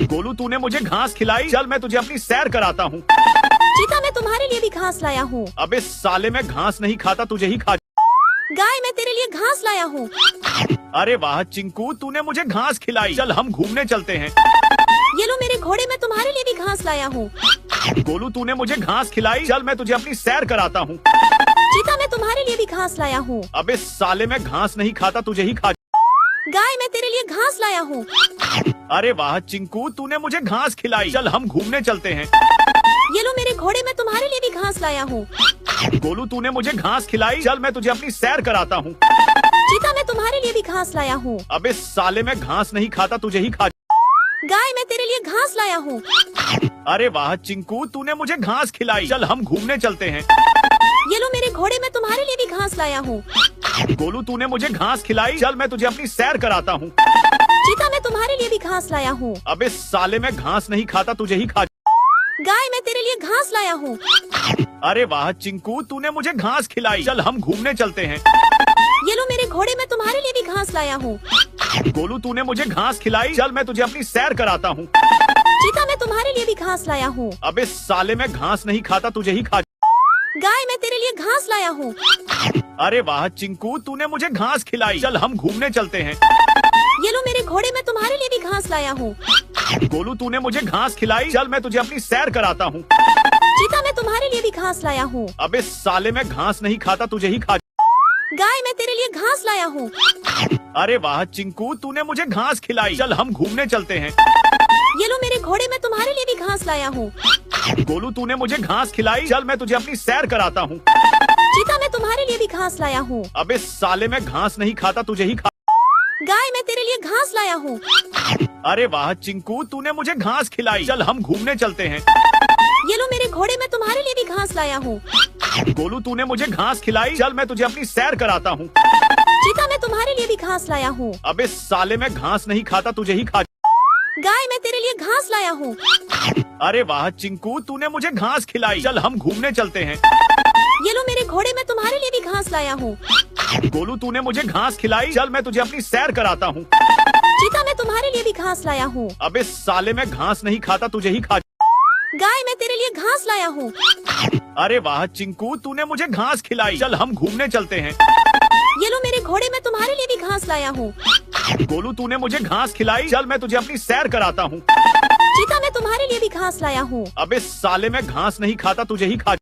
गोलू तूने मुझे घास खिलाई, चल मैं तुझे अपनी सैर कराता हूँ। चीता, मैं तुम्हारे लिए भी घास लाया हूँ। अबे साले, मैं घास नहीं खाता, तुझे ही खा। गाय, मैं तेरे लिए घास लाया हूँ। अरे वाह चिंकू, तूने मुझे घास खिलाई, चल हम घूमने चलते हैं। ये लो मेरे घोड़े, मैं तुम्हारे लिए भी घास लाया हूँ। गोलू तूने मुझे घास खिलाई, चल मैं तुझे अपनी सैर कराता हूँ। चीता, मैं तुम्हारे लिए भी घास लाया हूँ। अबे साले, मैं घास नहीं खाता, तुझे ही खा। गाय, मैं तेरे लिए घास लाया हूँ। अरे वाह चिंकू, तूने मुझे घास खिलाई, चल हम घूमने चलते हैं। ये लो मेरे घोड़े, मैं तुम्हारे लिए भी घास लाया हूँ। गोलू तूने मुझे घास खिलाई, चल मैं तुझे अपनी सैर कराता हूँ। चीता, मैं तुम्हारे लिए भी घास लाया हूँ। अबे साले, मैं घास नहीं खाता, तुझे ही खा। गाय, मैं तेरे लिए घास लाया हूँ। अरे वाह चिंकू, तूने मुझे घास खिलाई, चल हम घूमने चलते हैं। ये लो मेरे घोड़े, मैं तुम्हारे लिए भी घास लाया हूँ। गोलू तूने मुझे घास खिलाई, चल मैं तुझे अपनी सैर कराता हूँ। चीता, मैं तुम्हारे लिए भी घास लाया हूँ। अबे साले, मैं घास नहीं खाता, तुझे ही खा। गाय, मैं तेरे लिए घास लाया हूँ। अरे वाह चिंकू, तूने मुझे घास खिलाई, चल हम घूमने चलते हैं। ये लो मेरे घोड़े, मैं तुम्हारे लिए भी घास लाया हूँ। गोलू तूने मुझे घास खिलाई, चल मैं तुझे अपनी सैर कराता हूँ। चीता, मैं तुम्हारे लिए भी घास लाया हूँ। अबे साले, मैं घास नहीं खाता, तुझे ही खा। गाय, मैं तेरे लिए घास लाया हूँ। अरे वाह चिंकू, तूने मुझे घास खिलाई, चल हम घूमने चलते हैं। ये लो मेरे घोड़े, मैं तुम्हारे लिए भी घास लाया हूँ। गोलू तूने मुझे घास खिलाई, चल मैं तुझे अपनी सैर कराता हूँ। चीता, मैं तुम्हारे लिए भी घास लाया हूँ। अबे साले, मैं घास नहीं खाता, तुझे ही खा। गाय, मैं तेरे लिए घास लाया हूँ। अरे वाह चिंकू, तूने मुझे घास खिलाई, चल हम घूमने चलते हैं। ये लो मेरे घोड़े, मैं तुम्हारे लिए भी घास लाया हूँ। गोलू तूने मुझे घास खिलाई, चल मैं तुझे अपनी सैर कराता हूँ। चीता, मैं तुम्हारे लिए भी घास लाया हूँ। अबे साले, मैं घास नहीं खाता, तुझे ही खा। गाय, मैं तेरे लिए घास लाया हूँ। अरे वाह चिंकू, तूने मुझे घास खिलाई, चल हम घूमने चलते हैं। ये लो मेरे घोड़े, मैं तुम्हारे लिए भी घास लाया हूँ। गोलू तूने मुझे घास खिलाई, चल मैं तुझे अपनी सैर कराता हूँ। चीता, मैं तुम्हारे लिए भी घास लाया हूँ। अबे साले, मैं घास नहीं खाता, तुझे ही खा। गाय, मैं तेरे लिए घास लाया हूँ। अरे वाह चिंकू, तूने मुझे घास खिलाई, चल हम घूमने चलते हैं। ये लो मेरे घोड़े, मैं तुम्हारे लिए भी घास लाया हूँ। गोलू तूने मुझे घास खिलाई, चल मैं तुझे अपनी सैर कराता हूँ। चीता, मैं तुम्हारे लिए भी घास लाया हूँ। अबे साले, मैं घास नहीं खाता, तुझे ही खा। गाय, मैं तेरे लिए घास लाया हूँ। अरे वाह चिंकू, तूने मुझे घास खिलाई, चल हम घूमने चलते हैं। ये लो मेरे घोड़े, मैं तुम्हारे लिए भी घास लाया हूँ। गोलू तूने मुझे घास खिलाई, चल मैं तुझे अपनी सैर कराता हूँ। चीता, मैं तुम्हारे लिए भी घास लाया हूँ। अबे साले, मैं घास नहीं खाता, तुझे ही खा।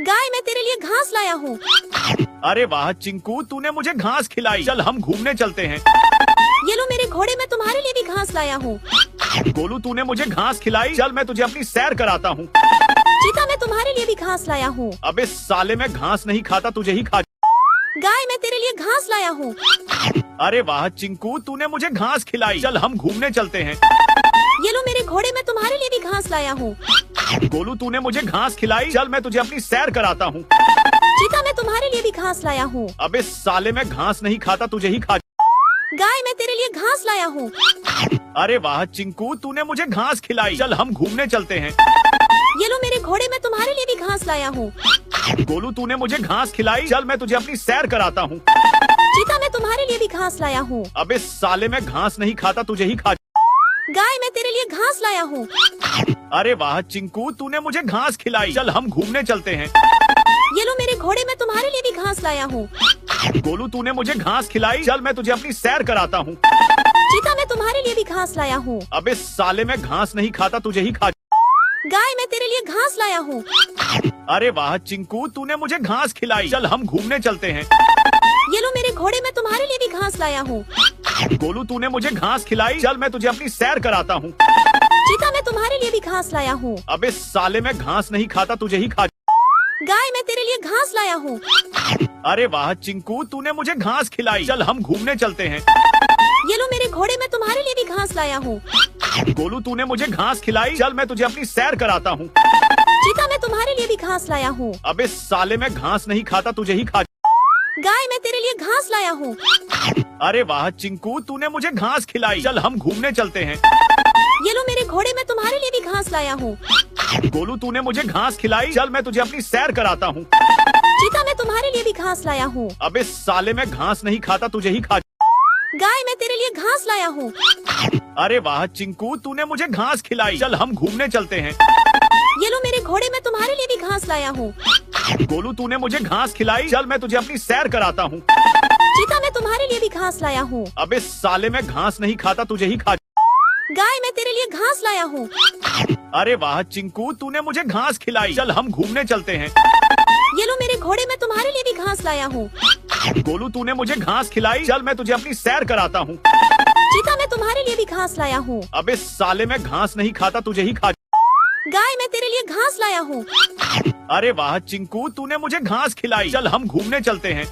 गाय, मैं तेरे लिए घास लाया हूँ। अरे वाह चिंकू, तूने मुझे घास खिलाई, चल हम घूमने चलते हैं। ये लो मेरे घोड़े, मैं तुम्हारे लिए भी घास लाया हूँ। गोलू तूने मुझे घास खिलाई, चल मैं तुझे अपनी सैर कराता हूँ। चीता, मैं तुम्हारे लिए भी घास लाया हूँ। अबे साले, मैं घास नहीं खाता, तुझे ही खा। गाय, मैं तेरे लिए घास लाया हूँ। अरे वाह चिंकू, तूने मुझे घास खिलाई, चल हम घूमने चलते हैं। ये लो मेरे घोड़े, मैं तुम्हारे लिए भी घास लाया हूँ। गोलू तूने मुझे घास खिलाई, चल मैं तुझे अपनी सैर कराता हूँ। चीता, मैं तुम्हारे लिए भी घास लाया हूँ। अबे साले, मैं घास नहीं खाता, तुझे ही खा। गाय, मैं तेरे लिए घास लाया हूँ। अरे वाह चिंकू, तूने मुझे घास खिलाई, चल हम घूमने चलते हैं। ये लो मेरे घोड़े, मैं तुम्हारे लिए भी घास लाया हूँ। गोलू तूने मुझे घास खिलाई, चल मैं तुझे अपनी सैर कराता हूँ। चीता, मैं तुम्हारे लिए भी घास लाया हूँ। अबे साले, मैं घास नहीं खाता, तुझे ही खा। गाय, मैं तेरे लिए घास लाया हूँ। अरे वाह चिंकू, तूने मुझे घास खिलाई, चल हम घूमने चलते हैं। ये लो मेरे घोड़े, मैं तुम्हारे लिए भी घास लाया हूँ। गोलू तूने मुझे घास खिलाई, चल मैं तुझे अपनी सैर कराता हूँ। चीता, मैं तुम्हारे लिए भी घास लाया हूँ। अबे साले, मैं घास नहीं खाता, तुझे ही खा। गाय, मैं तेरे लिए घास लाया हूँ। अरे वाह चिंकू, तूने मुझे घास खिलाई, चल हम घूमने चलते हैं। ये लो मेरे घोड़े, मैं तुम्हारे लिए भी घास लाया हूँ। गोलू तूने मुझे घास खिलाई, चल मैं तुझे अपनी सैर कराता हूँ। चीता, मैं तुम्हारे लिए भी घास लाया हूँ। अबे साले, मैं घास नहीं खाता, तुझे ही खा। गाय मैं तेरे लिए घास लाया हूँ। अरे वाह चिंकू, तूने मुझे घास खिलाई। चल हम घूमने चलते हैं। ये लो मेरे घोड़े, मैं तुम्हारे लिए भी घास लाया हूँ। गोलू, तूने मुझे घास खिलाई। चल मैं तुझे अपनी सैर कराता हूँ। चीता मैं तुम्हारे लिए भी घास लाया हूँ। अबे साले, मैं घास नहीं खाता, तुझे ही खा। गाय मैं तेरे लिए घास लाया हूँ। अरे वाह चिंकू, तूने मुझे घास खिलाई। चल हम घूमने चलते हैं। ये लो मेरे घोड़े, मैं तुम्हारे लिए भी घास लाया हूँ। गोलू, तूने मुझे घास खिलाई। चल मैं तुझे अपनी सैर कराता हूँ। चीता मैं तुम्हारे लिए भी घास लाया हूँ। अबे साले, मैं घास नहीं खाता, तुझे ही खा। गाय मैं तेरे लिए घास लाया हूँ। अरे वाह चिंकू, तूने मुझे घास खिलाई। चल हम घूमने चलते हैं। ये लो मेरे घोड़े, मैं तुम्हारे लिए भी घास लाया हूँ। गोलू, तूने मुझे घास खिलाई। चल मैं तुझे अपनी सैर कराता हूँ। चीता मैं तुम्हारे लिए भी घास लाया हूँ। अबे साले, मैं घास नहीं खाता, तुझे ही खा। गाय मैं तेरे लिए घास लाया हूँ। अरे वाह चिंकू, तूने मुझे घास खिलाई। चल हम घूमने चलते हैं। ये लो मेरे घोड़े, मैं तुम्हारे लिए भी घास लाया हूँ। गोलू, तूने मुझे घास खिलाई। चल मैं तुझे अपनी सैर कराता हूँ। चीता मैं तुम्हारे लिए भी घास लाया हूँ। अबे साले, मैं घास नहीं खाता, तुझे ही खा। गाय मैं तेरे लिए घास लाया हूँ। अरे वाह चिंकू, तूने मुझे घास खिलाई। चल हम घूमने चलते हैं।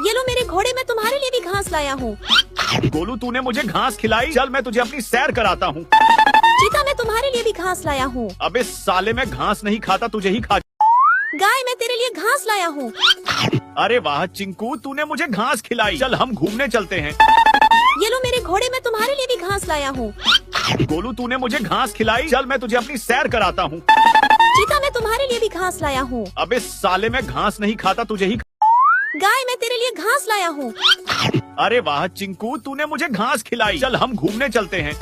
ये लो मेरे घोड़े, मैं तुम्हारे लिए भी घास लाया हूँ। गोलू, तूने मुझे घास खिलाई। चल मैं तुझे अपनी सैर कराता हूँ। चीता मैं तुम्हारे लिए भी घास लाया हूँ। अबे साले, मैं घास नहीं खाता, तुझे ही खा। गाय मैं तेरे लिए घास लाया हूँ। अरे वाह चिंकू, तूने मुझे घास खिलाई। चल हम घूमने चलते हैं। ये लो मेरे घोड़े, मैं तुम्हारे लिए भी घास लाया हूँ। गोलू, तूने मुझे घास खिलाई। चल मैं तुझे अपनी सैर कराता हूँ। चीता मैं तुम्हारे लिए भी घास लाया हूँ। अबे साले, मैं घास नहीं खाता, तुझे ही। गाय मैं तेरे लिए घास लाया हूँ। अरे वाह चिंकू, तूने मुझे घास खिलाई। चल हम घूमने चलते हैं।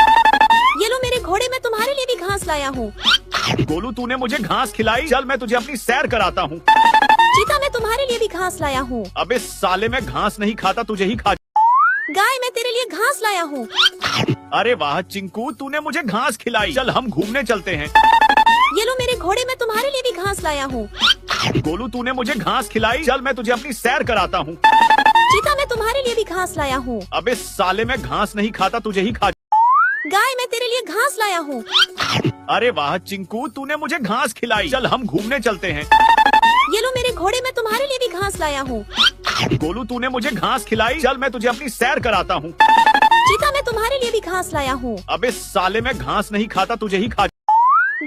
ये लो मेरे घोड़े, मैं तुम्हारे लिए भी घास लाया हूँ। गोलू, तूने मुझे घास खिलाई। चल मैं तुझे अपनी सैर कराता हूँ। चीता मैं तुम्हारे लिए भी घास लाया हूँ। अबे साले, मैं घास नहीं खाता, तुझे ही खा। गाय मैं तेरे लिए घास लाया हूँ। अरे वाह चिंकू, तूने मुझे घास खिलाई। चल हम घूमने चलते हैं। ये लो मेरे घोड़े, मैं तुम्हारे लिए भी घास लाया हूँ। गोलू, तूने मुझे घास खिलाई। चल मैं तुझे अपनी सैर कराता हूँ। चीता मैं तुम्हारे लिए भी घास लाया हूँ। अबे साले, मैं घास नहीं खाता, तुझे ही खा। गाय मैं तेरे लिए घास लाया हूँ। अरे वाह चिंकू, तूने मुझे घास खिलाई। चल हम घूमने चलते हैं। ये लो मेरे घोड़े, मैं तुम्हारे लिए भी घास लाया हूँ। गोलू, तूने मुझे घास खिलाई। चल मैं तुझे अपनी सैर कराता हूँ। चीता मैं तुम्हारे लिए भी घास लाया हूँ। अबे साले, मैं घास नहीं खाता, तुझे ही खा।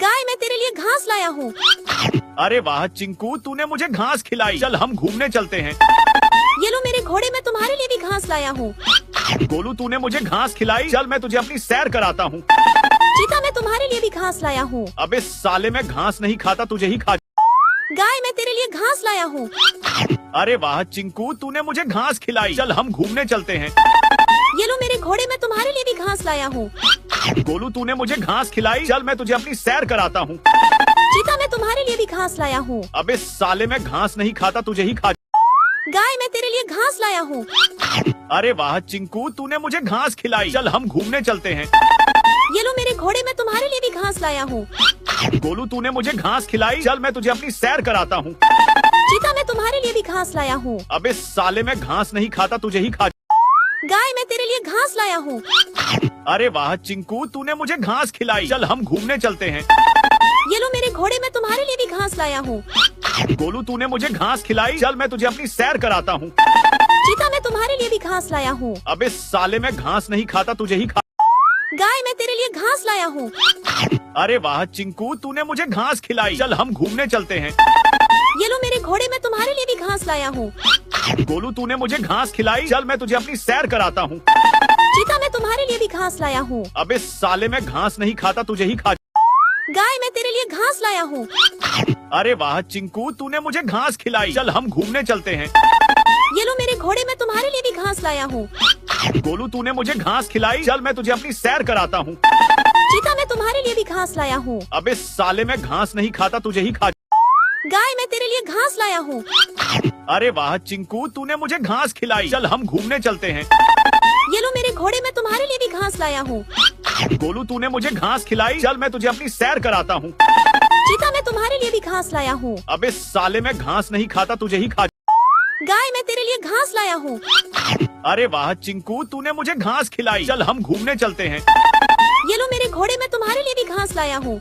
गाय मैं तेरे लिए घास लाया हूँ। अरे वाह चिंकू, तूने मुझे घास खिलाई। चल हम घूमने चलते हैं। ये लो मेरे घोड़े, मैं तुम्हारे लिए भी घास लाया हूँ। गोलू, तूने मुझे घास खिलाई। चल मैं तुझे अपनी सैर कराता हूँ। चीता मैं तुम्हारे लिए भी घास लाया हूँ। अबे साले, मैं घास नहीं खाता, तुझे ही खा। गाय मैं तेरे लिए घास लाया हूँ। अरे वाह चिंकू, तूने मुझे घास खिलाई। चल हम घूमने चलते हैं। ये लो मेरे घोड़े, मैं तुम्हारे लिए भी घास लाया हूँ। गोलू, तूने मुझे घास खिलाई। चल मैं तुझे अपनी सैर कराता हूँ। चीता मैं तुम्हारे लिए भी घास लाया हूँ। अबे साले, मैं घास नहीं खाता, तुझे ही खा। गाय मैं तेरे लिए घास लाया हूँ। अरे वाह चिंकू, तूने मुझे घास खिलाई। चल हम घूमने चलते हैं। ये लो मेरे घोड़े, मैं तुम्हारे लिए भी घास लाया हूँ। गोलू, तूने मुझे घास खिलाई। चल मैं तुझे अपनी सैर कराता हूँ। चीता मैं तुम्हारे लिए भी घास लाया हूँ। अबे साले, मैं घास नहीं खाता, तुझे ही खा। गाय मैं तेरे लिए घास लाया हूँ। अरे वाह चिंकू, तूने मुझे घास खिलाई। चल हम घूमने चलते हैं। ये लो मेरे घोड़े, मैं तुम्हारे लिए भी घास लाया हूँ। गोलू, तूने मुझे घास खिलाई। चल मैं तुझे अपनी सैर कराता हूँ। चीता मैं तुम्हारे लिए भी घास लाया हूँ। अबे साले, मैं घास नहीं खाता, तुझे ही खा। गाय मैं तेरे लिए घास लाया हूँ। अरे वाह चिंकू, तूने मुझे घास खिलाई। चल हम घूमने चलते हैं। ये लो मेरे घोड़े, मैं तुम्हारे लिए भी घास लाया हूँ। गोलू, तूने मुझे घास खिलाई। चल मैं तुझे अपनी सैर कराता हूँ। चीता मैं तुम्हारे लिए भी घास लाया हूँ। अबे साले, मैं घास नहीं खाता, तुझे ही खा। गाय मैं तेरे लिए घास लाया हूँ। अरे वाह चिंकू, तूने मुझे घास खिलाई। चल हम घूमने चलते हैं। ये लो मेरे घोड़े, मैं तुम्हारे लिए भी घास लाया हूँ। गोलू, तूने मुझे घास खिलाई। चल मैं तुझे अपनी सैर कराता हूँ। चीता मैं तुम्हारे लिए भी घास लाया हूँ। अबे साले, मैं घास नहीं खाता, तुझे ही खा। गाय मैं तेरे लिए घास लाया हूँ। अरे वाह चिंकू, तूने मुझे घास खिलाई। चल हम घूमने चलते हैं। ये लो मेरे घोड़े, मैं तुम्हारे लिए भी घास लाया हूँ। गोलू, तूने मुझे घास खिलाई। चल मैं तुझे अपनी सैर कराता हूँ। चीता मैं तुम्हारे लिए भी घास लाया हूँ। अबे साले, मैं घास नहीं खाता, तुझे ही खा। गाय मैं तेरे लिए घास लाया हूँ। अरे वाह चिंकू, तूने मुझे घास खिलाई। चल हम घूमने चलते हैं। ये लो मेरे घोड़े, मैं तुम्हारे लिए भी घास लाया हूँ।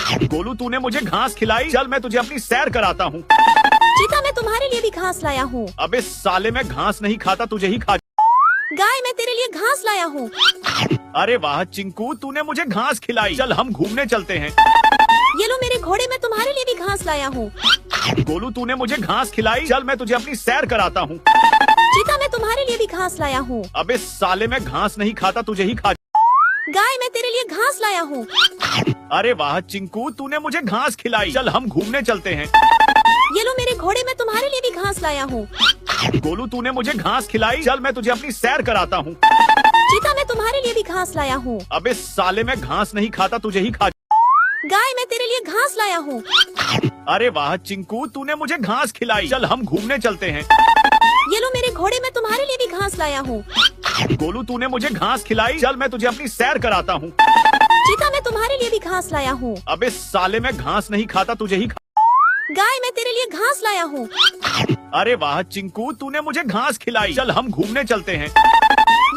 गोलू तूने मुझे घास खिलाई, चल मैं तुझे अपनी सैर कराता हूँ। चीता मैं तुम्हारे लिए भी घास लाया हूँ। अबे साले मैं घास नहीं खाता, तुझे ही खा। गाय मैं तेरे लिए घास लाया हूँ। अरे वाह चिंकू, तूने मुझे घास खिलाई, चल हम घूमने चलते हैं। ये लो मेरे घोड़े, मैं तुम्हारे लिए भी घास लाया हूँ। गोलू तूने मुझे घास खिलाई, चल मैं तुझे अपनी सैर कराता हूँ। चीता मैं तुम्हारे लिए भी घास लाया हूँ। अबे साले मैं घास नहीं खाता, तुझे ही खा। गाय मैं तेरे लिए घास लाया हूँ। अरे वाह चिंकू, तूने मुझे घास खिलाई, चल हम घूमने चलते हैं। ये लो मेरे घोड़े, मैं तुम्हारे लिए भी घास लाया हूँ। गोलू तूने मुझे घास खिलाई, चल मैं तुझे अपनी सैर कराता हूँ। चीता मैं तुम्हारे लिए भी घास लाया हूँ। अबे साले मैं घास नहीं खाता, तुझे ही खा। गाय मैं तेरे लिए घास लाया हूँ। अरे वाह चिंकू, तूने मुझे घास खिलाई, चल हम घूमने चलते हैं। ये लो मेरे घोड़े, मैं तुम्हारे लिए भी घास लाया हूँ। गोलू तूने मुझे घास खिलाई, चल मैं तुझे अपनी सैर कराता हूँ। चीता मैं तुम्हारे लिए भी घास लाया हूँ। अबे साले मैं घास नहीं खाता, तुझे ही खा। गाय मैं तेरे लिए घास लाया हूँ। अरे वाह चिंकू, तूने मुझे घास खिलाई, चल हम घूमने चलते हैं।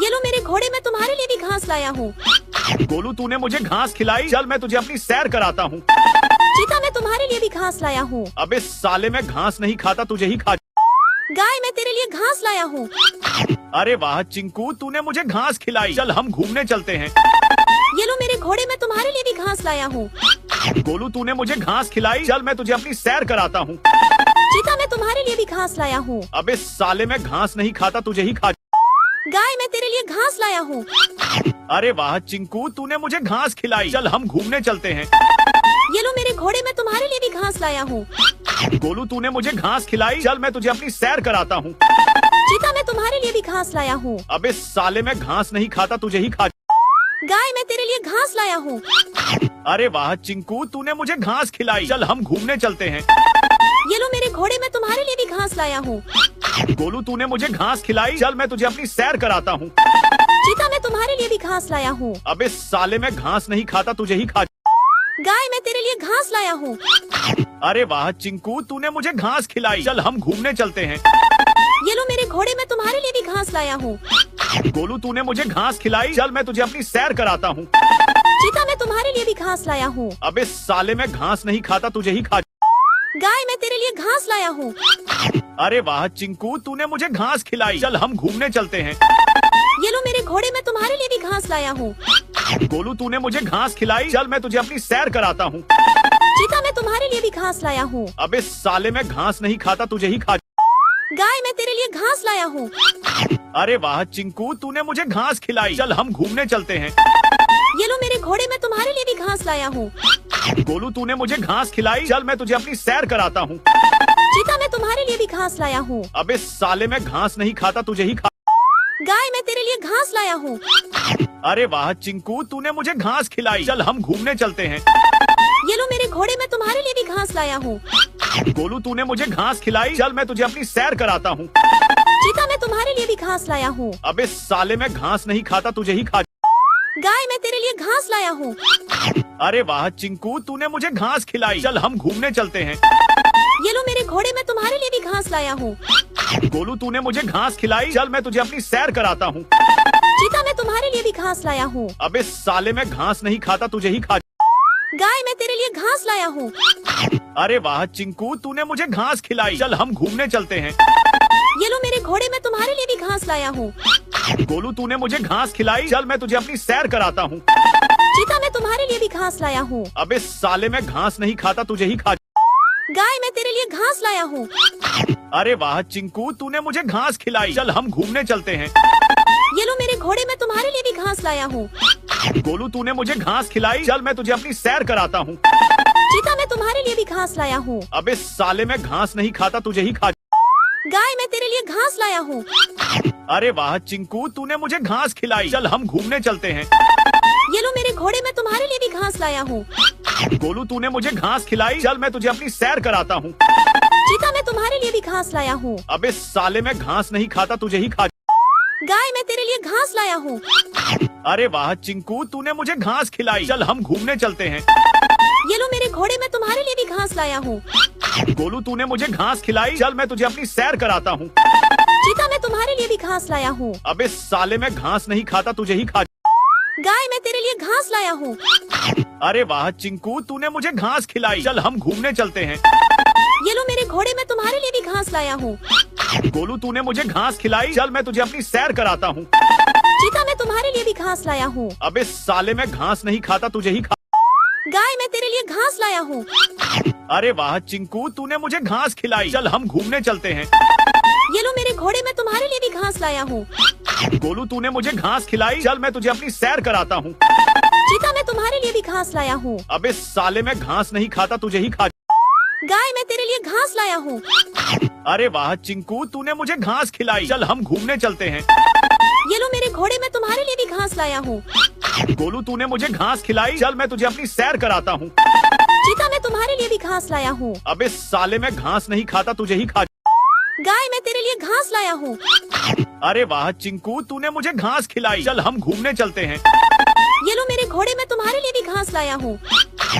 ये लो मेरे घोड़े, मैं तुम्हारे लिए भी घास लाया हूँ। गोलू तूने मुझे घास खिलाई, चल मैं तुझे अपनी सैर कराता हूँ। चीता मैं तुम्हारे लिए भी घास लाया हूँ। अबे साले मैं घास नहीं खाता, तुझे ही खा। गाय मैं तेरे लिए घास लाया हूँ। अरे वाह चिंकू, तूने मुझे घास खिलाई, चल हम घूमने चलते हैं। ये लो मेरे घोड़े, मैं तुम्हारे लिए भी घास लाया हूँ। गोलू तूने मुझे घास खिलाई, चल मैं तुझे अपनी सैर कराता हूँ। चीता मैं तुम्हारे लिए भी घास लाया हूँ। अबे साले मैं घास नहीं खाता, तुझे ही खा। गाय मैं तेरे लिए घास लाया हूँ। अरे वाह चिंकू, तूने मुझे घास खिलाई, चल हम घूमने चलते हैं। ये लो मेरे घोड़े, मैं तुम्हारे लिए भी घास लाया हूँ। गोलू तूने मुझे घास खिलाई, चल मैं तुझे अपनी सैर कराता हूँ। चीता मैं तुम्हारे लिए भी घास लाया हूँ। अबे साले मैं घास नहीं खाता, तुझे ही खा। गाय मैं तेरे लिए घास लाया हूँ। अरे वाह चिंकू, तूने मुझे घास खिलाई, चल हम घूमने चलते हैं। ये लो मेरे घोड़े, मैं तुम्हारे लिए भी घास लाया हूँ। गोलू तूने मुझे घास खिलाई, चल मैं तुझे अपनी सैर कराता हूँ। चीता मैं तुम्हारे लिए भी घास लाया हूँ। अबे साले मैं घास नहीं खाता, तुझे ही खा। गाय मैं तेरे लिए घास लाया हूँ। अरे वाह चिंकू, तूने मुझे घास खिलाई, चल हम घूमने चलते हैं। ये लो मेरे घोड़े, मैं तुम्हारे लिए भी घास लाया हूँ। गोलू तूने मुझे घास खिलाई, चल मैं तुझे अपनी सैर कराता हूँ। चीता मैं तुम्हारे लिए भी घास लाया हूँ। अबे साले मैं घास नहीं खाता, तुझे ही खा। गाय मैं तेरे लिए घास लाया हूँ। अरे वाह चिंकू, तूने मुझे घास खिलाई, चल हम घूमने चलते हैं। ये लो मेरे घोड़े, मैं तुम्हारे लिए भी घास लाया हूँ। गोलू तूने मुझे घास खिलाई, चल मैं तुझे अपनी सैर कराता हूँ। चीता मैं तुम्हारे लिए भी घास लाया हूँ। अबे साले मैं घास नहीं खाता, तुझे ही खा। गाय मैं तेरे लिए घास लाया हूँ। अरे वाह चिंकू, तूने मुझे घास खिलाई, चल हम घूमने चलते हैं। ये लो मेरे घोड़े, मैं तुम्हारे लिए भी घास लाया हूँ। गोलू तूने मुझे घास खिलाई, चल मैं तुझे अपनी सैर कराता हूँ। चीता मैं तुम्हारे लिए भी घास लाया हूँ। अबे साले मैं घास नहीं खाता, तुझे ही खा। गाय मैं तेरे लिए घास लाया हूँ। अरे वाह चिंकू, तूने मुझे घास खिलाई, चल हम घूमने चलते हैं। ये लो मेरे घोड़े, मैं तुम्हारे लिए भी घास लाया हूँ। गोलू तूने मुझे घास खिलाई, चल मैं तुझे अपनी सैर कराता हूँ। चीता मैं तुम्हारे लिए भी घास लाया हूँ। अबे साले मैं घास नहीं खाता, तुझे ही खा। गाय मैं तेरे लिए घास लाया हूँ। अरे वाह चिंकू, तूने मुझे घास खिलाई, चल हम घूमने चलते हैं। ये लो मेरे घोड़े, मैं तुम्हारे लिए भी घास लाया हूँ। गोलू तूने मुझे घास खिलाई, चल मैं तुझे अपनी सैर कराता हूँ। चीता मैं तुम्हारे लिए भी घास लाया हूँ। अबे साले मैं घास नहीं खाता, तुझे ही खा। गाय मैं तेरे लिए घास लाया हूँ। अरे वाह चिंकू, तूने मुझे घास खिलाई, चल हम घूमने चलते हैं। ये लो मेरे घोड़े, मैं तुम्हारे लिए भी घास लाया हूँ। गोलू तूने मुझे घास खिलाई, चल मैं तुझे अपनी सैर कराता हूँ। चीता मैं तुम्हारे लिए भी घास लाया हूँ। अबे साले मैं घास नहीं खाता, तुझे ही खा। गाय मैं तेरे लिए घास लाया हूँ। अरे वाह चिंकू, तूने मुझे घास खिलाई, चल हम घूमने चलते हैं। ये लो मेरे घोड़े, मैं तुम्हारे लिए भी घास लाया हूँ। गोलू तूने मुझे घास खिलाई, चल मैं तुझे अपनी सैर कराता हूँ। चीता मैं तुम्हारे लिए भी घास लाया हूँ। अबे साले मैं घास नहीं खाता, तुझे ही खा। गाय मैं तेरे लिए घास लाया हूँ। अरे वाह चिंकू, तूने मुझे घास खिलाई, चल हम घूमने चलते हैं। ये लो मेरे घोड़े, मैं तुम्हारे लिए भी घास लाया हूँ। गोलू तूने मुझे घास खिलाई, चल मैं तुझे अपनी सैर कराता हूँ। चीता मैं तुम्हारे लिए भी घास लाया हूँ। अबे साले मैं घास नहीं खाता, तुझे ही खा। गाय मैं तेरे लिए घास लाया हूँ। अरे वाह चिंकू, तूने मुझे घास खिलाई, चल हम घूमने चलते हैं। ये लो मेरे घोड़े, मैं तुम्हारे लिए भी घास लाया हूँ। गोलू तूने मुझे घास खिलाई, चल मैं तुझे अपनी सैर कराता हूँ। चीता मैं तुम्हारे लिए भी घास लाया हूँ। अबे साले मैं घास नहीं खाता, तुझे ही खा। गाय मैं तेरे लिए घास लाया हूँ। अरे वाह चिंकू, तूने मुझे घास खिलाई। चल हम घूमने चलते हैं। ये लो मेरे घोड़े, मैं तुम्हारे लिए भी घास लाया हूँ। गोलू, तूने मुझे घास खिलाई। चल मैं तुझे अपनी सैर कराता हूँ। चीता, मैं तुम्हारे लिए भी घास लाया हूँ। अबे साले, मैं घास नहीं खाता, तुझे ही खा। गाय, मैं तेरे लिए घास लाया हूँ। अरे वाह चिंकू, तूने मुझे घास खिलाई। चल हम घूमने चलते हैं। ये लो मेरे घोड़े, मैं तुम्हारे लिए भी घास लाया हूँ। गोलू, तूने मुझे घास खिलाई। चल मैं तुझे अपनी सैर कराता हूँ। चीता, मैं तुम्हारे लिए भी घास लाया हूँ। अबे साले, मैं घास नहीं खाता, तुझे ही खा। गाय, मैं तेरे लिए घास लाया हूँ। अरे वाह चिंकू, तूने मुझे घास खिलाई। चल हम घूमने चलते हैं। ये लो मेरे घोड़े, मैं तुम्हारे लिए भी घास लाया हूँ। गोलू, तूने मुझे घास खिलाई। चल मैं तुझे अपनी सैर कराता हूँ। चीता, मैं तुम्हारे लिए भी घास लाया हूँ। अबे साले, मैं घास नहीं खाता, तुझे ही खा। गाय, मैं तेरे लिए घास लाया हूँ। अरे वाह चिंकू, तूने मुझे घास खिलाई। चल हम घूमने चलते हैं। ये लो मेरे घोड़े, मैं तुम्हारे लिए भी घास लाया हूँ।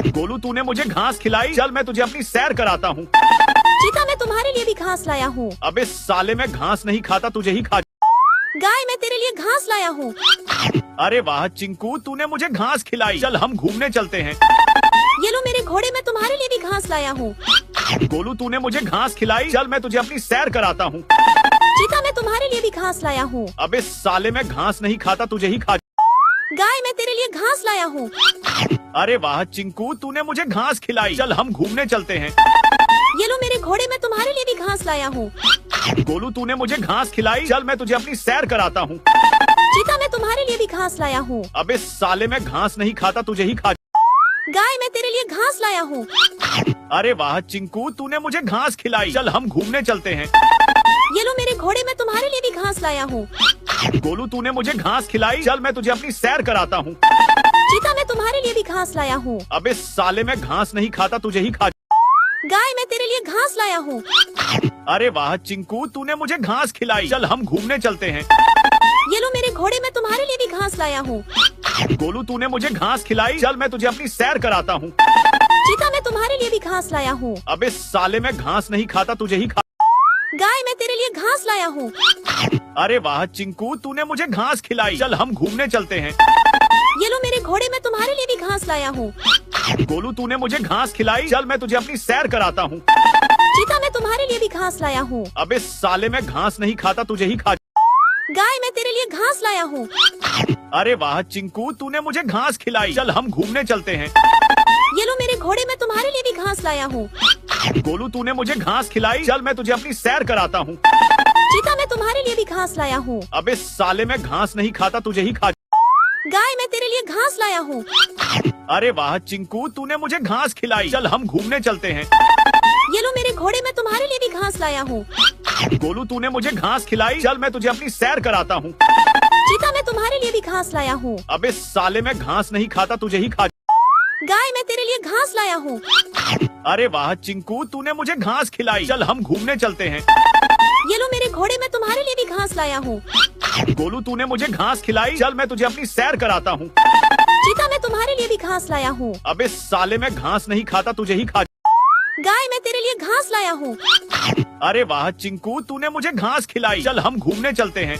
गोलू, तूने मुझे घास खिलाई। चल मैं तुझे अपनी सैर कराता हूँ। चीता, मैं तुम्हारे लिए भी घास लाया हूँ। अबे साले, मैं घास नहीं खाता, तुझे ही खा। गाय, मैं तेरे लिए घास लाया हूँ। अरे वाह चिंकू, तूने मुझे घास खिलाई। चल हम घूमने चलते हैं। ये लो मेरे घोड़े, मैं तुम्हारे लिए भी घास लाया हूँ। गोलू, तूने मुझे घास खिलाई। चल मैं तुझे अपनी सैर कराता हूँ। चीता, मैं तुम्हारे लिए भी घास लाया हूँ। अबे साले, मैं घास नहीं खाता, तुझे ही खा। गाय, मैं तेरे लिए घास लाया हूँ। अरे वाह चिंकू, तूने मुझे घास खिलाई। चल हम घूमने चलते हैं। ये लो मेरे घोड़े, मैं तुम्हारे लिए भी घास लाया हूँ। गोलू, तूने मुझे घास खिलाई। चल मैं तुझे अपनी सैर कराता हूँ। चीता, मैं तुम्हारे लिए भी घास लाया हूँ। अबे साले, मैं घास नहीं खाता, तुझे ही खा। गाय, मैं तेरे लिए घास लाया हूँ। अरे वाह चिंकू, तूने मुझे घास खिलाई। चल हम घूमने चलते हैं। ये लो मेरे घोड़े, मैं तुम्हारे लिए भी घास लाया हूँ। गोलू, तूने मुझे घास खिलाई। चल मैं तुझे अपनी सैर कराता हूँ। चीता, मैं तुम्हारे लिए भी घास लाया हूँ। अबे साले, मैं घास नहीं खाता, तुझे ही खा। गाय, मैं तेरे लिए घास लाया हूँ। अरे वाह चिंकू, तूने मुझे घास खिलाई। चल हम घूमने चलते हैं। ये लो मेरे घोड़े, मैं तुम्हारे लिए भी घास लाया हूँ। गोलू, तूने मुझे घास खिलाई। चल मैं तुझे अपनी सैर कराता हूँ। चीता, मैं तुम्हारे लिए भी घास लाया हूँ। अबे साले, मैं घास नहीं खाता, तुझे ही खा। गाय, मैं तेरे लिए घास लाया हूँ। अरे वाह चिंकू, तूने मुझे घास खिलाई। चल हम घूमने चलते हैं। ये लो मेरे घोड़े, मैं तुम्हारे लिए भी घास लाया हूँ। गोलू, तूने मुझे घास खिलाई। चल मैं तुझे अपनी सैर कराता हूँ। चीता, मैं तुम्हारे लिए भी घास लाया हूँ। अबे साले, मैं घास नहीं खाता, तुझे ही खा। गाय, मैं तेरे लिए घास लाया हूँ। अरे वाह चिंकू, तूने मुझे घास खिलाई। चल हम घूमने चलते हैं। ये लो मेरे घोड़े, मैं तुम्हारे लिए भी घास लाया हूँ। गोलू, तूने मुझे घास खिलाई। चल मैं तुझे अपनी सैर कराता हूँ। चीता, मैं तुम्हारे लिए भी घास लाया हूँ। अबे साले, मैं घास नहीं खाता, तुझे ही खा। गाय, मैं तेरे लिए घास लाया हूँ। अरे वाह चिंकू, तूने मुझे घास खिलाई। चल हम घूमने चलते हैं। ये लो मेरे घोड़े, मैं तुम्हारे लिए भी घास लाया हूँ। गोलू, तूने मुझे घास खिलाई। चल मैं तुझे अपनी सैर कराता हूँ। चीता, मैं तुम्हारे लिए भी घास लाया हूँ। अबे साले, मैं घास नहीं खाता, तुझे ही खा। गाय, मैं तेरे लिए घास लाया हूँ। अरे वाह चिंकू, तूने मुझे घास खिलाई। चल हम घूमने चलते हैं। ये लो मेरे घोड़े, मैं तुम्हारे लिए भी घास लाया हूँ। गोलू, तूने मुझे घास खिलाई। चल मैं तुझे अपनी सैर कराता हूँ। चीता, मैं तुम्हारे लिए भी घास लाया हूँ। अबे साले, मैं घास नहीं खाता, तुझे ही खा। गाय, मैं तेरे लिए घास लाया हूँ। अरे वाह चिंकू, तूने मुझे घास खिलाई। चल हम घूमने चलते हैं।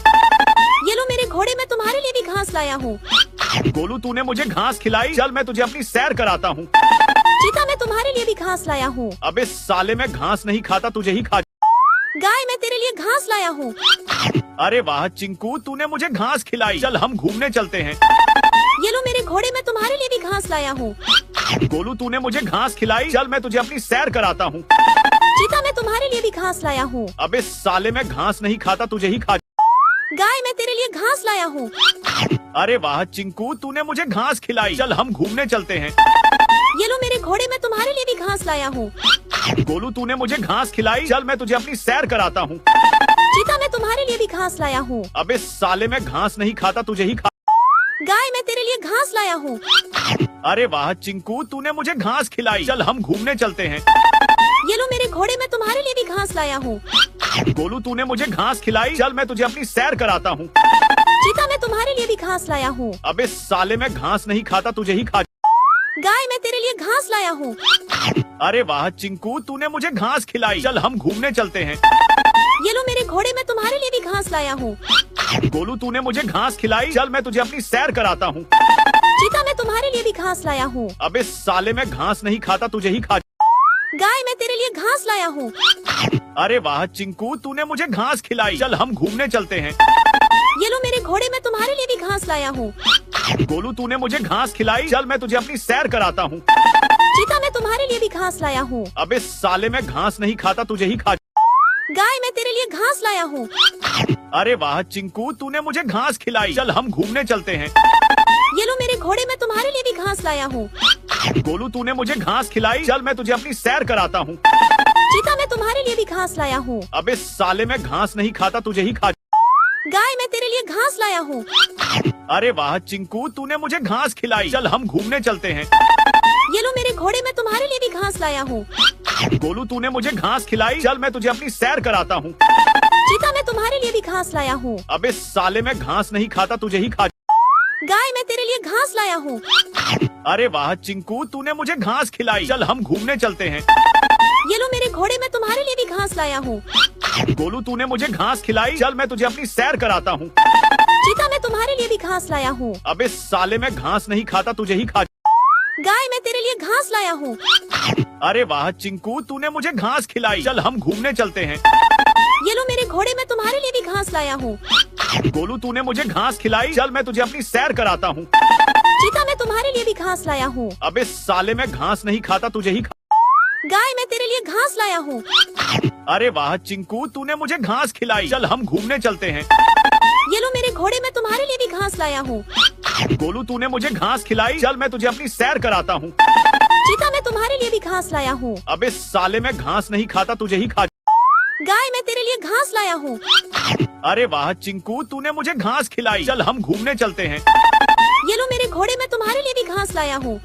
ये लो मेरे घोड़े, मैं तुम्हारे लिए भी घास लाया हूँ। गोलू, तूने मुझे घास खिलाई। चल मैं तुझे अपनी सैर कराता हूँ। चीता, मैं तुम्हारे लिए भी घास लाया हूँ। अबे साले, मैं घास नहीं खाता, तुझे ही खा। गाय, मैं तेरे लिए घास लाया हूँ। अरे वाह चिंकू, तूने मुझे घास खिलाई। चल हम घूमने चलते हैं। ये लो मेरे घोड़े, मैं तुम्हारे लिए भी घास लाया हूँ। गोलू, तूने मुझे घास खिलाई। चल मैं तुझे अपनी सैर कराता हूँ। चीता, मैं तुम्हारे लिए भी घास लाया हूँ। अबे साले, मैं घास नहीं खाता, तुझे ही खा। गाय, मैं तेरे लिए घास लाया हूँ। अरे वाह चिंकू, तूने मुझे घास खिलाई। चल हम घूमने चलते हैं। ये लो मेरे घोड़े, मैं तुम्हारे लिए भी घास लाया हूँ। गोलू, तूने मुझे घास खिलाई। चल मैं तुझे अपनी सैर कराता हूँ। चीता, मैं तुम्हारे लिए भी घास लाया हूँ। अबे साले, मैं घास नहीं खाता, तुझे ही खा। गाय, मैं तेरे लिए घास लाया हूँ। अरे वाह चिंकू, तूने मुझे घास खिलाई। चल हम घूमने चलते हैं। ये लो मेरे घोड़े, मैं तुम्हारे लिए भी घास लाया हूँ। गोलू, तूने मुझे घास खिलाई। चल मैं तुझे अपनी सैर कराता हूँ। चीता, मैं तुम्हारे लिए भी घास लाया हूँ। अबे साले, मैं घास नहीं खाता, तुझे ही खा। गाय, मैं तेरे लिए घास लाया हूँ। अरे वाह चिंकू, तूने मुझे घास खिलाई। चल हम घूमने चलते हैं। ये लो मेरे घोड़े, मैं तुम्हारे लिए भी घास लाया हूँ। गोलू, तूने मुझे घास खिलाई। चल मैं तुझे अपनी सैर कराता हूँ। चीता मैं तुम्हारे लिए भी घास लाया हूँ। अबे साले मैं घास नहीं खाता, तुझे ही खा। गाय मैं तेरे लिए घास लाया हूँ। अरे वाह चिंकू, तूने मुझे घास खिलाई। चल हम घूमने चलते हैं। ये लो मेरे घोड़े मैं तुम्हारे लिए भी घास लाया हूँ। गोलू तूने मुझे घास खिलाई, चल मैं तुझे अपनी सैर कराता हूँ। चीता मैं तुम्हारे लिए भी घास लाया हूँ। अबे साले मैं घास नहीं खाता, तुझे ही खा। गाय मैं तेरे लिए घास लाया हूँ। अरे वाह चिंकू, तूने मुझे घास खिलाई। चल हम घूमने चलते हैं। ये लो मेरे घोड़े मैं तुम्हारे लिए भी घास लाया हूँ। गोलू तूने मुझे घास खिलाई, चल मैं तुझे अपनी सैर कराता हूँ। चीता मैं तुम्हारे लिए भी घास लाया हूँ। अबे साले मैं घास नहीं खाता, तुझे ही खा। गाय मैं तेरे लिए घास लाया हूँ। अरे वाह चिंकू, तूने मुझे घास खिलाई। चल हम घूमने चलते हैं। ये लो मेरे घोड़े मैं तुम्हारे लिए भी घास लाया हूँ। गोलू तूने मुझे घास खिलाई, चल मैं तुझे अपनी सैर कराता हूँ। चीता मैं तुम्हारे लिए भी घास लाया हूँ। अबे साले मैं घास नहीं खाता, तुझे ही खा। गाय मैं तेरे लिए घास लाया हूँ। अरे वाह चिंकू, तूने मुझे घास खिलाई। चल हम घूमने चलते हैं। ये लो मेरे घोड़े मैं तुम्हारे लिए भी घास लाया हूँ। गोलू तूने मुझे घास खिलाई, चल मैं तुझे अपनी सैर कराता हूँ। चीता मैं तुम्हारे लिए भी घास लाया हूँ। अबे साले मैं घास नहीं खाता, तुझे ही खा। गाय मैं तेरे लिए घास लाया हूँ। अरे वाह चिंकू, तूने मुझे घास खिलाई। चल हम घूमने चलते हैं। ये लो मेरे घोड़े मैं तुम्हारे लिए भी घास लाया हूँ। गोलू तूने मुझे घास खिलाई, चल मैं तुझे अपनी सैर कराता हूँ। चीता मैं तुम्हारे लिए भी घास लाया हूँ। अबे साले मैं घास नहीं खाता, तुझे ही खा। गाय मैं तेरे लिए घास लाया हूँ। अरे वाह चिंकू, तूने मुझे घास खिलाई। चल हम घूमने चलते हैं। ये लो मेरे घोड़े मैं तुम्हारे लिए भी घास लाया हूँ। गोलू तूने मुझे घास खिलाई, चल मैं तुझे अपनी सैर कराता हूँ। चीता मैं तुम्हारे लिए भी घास लाया हूँ। अबे साले मैं घास नहीं खाता, तुझे ही खा। गाय मैं तेरे लिए घास लाया हूँ। अरे वाह चिंकू, तूने मुझे घास खिलाई। चल हम घूमने चलते हैं। ये लो मेरे घोड़े मैं तुम्हारे लिए भी घास लाया हूँ।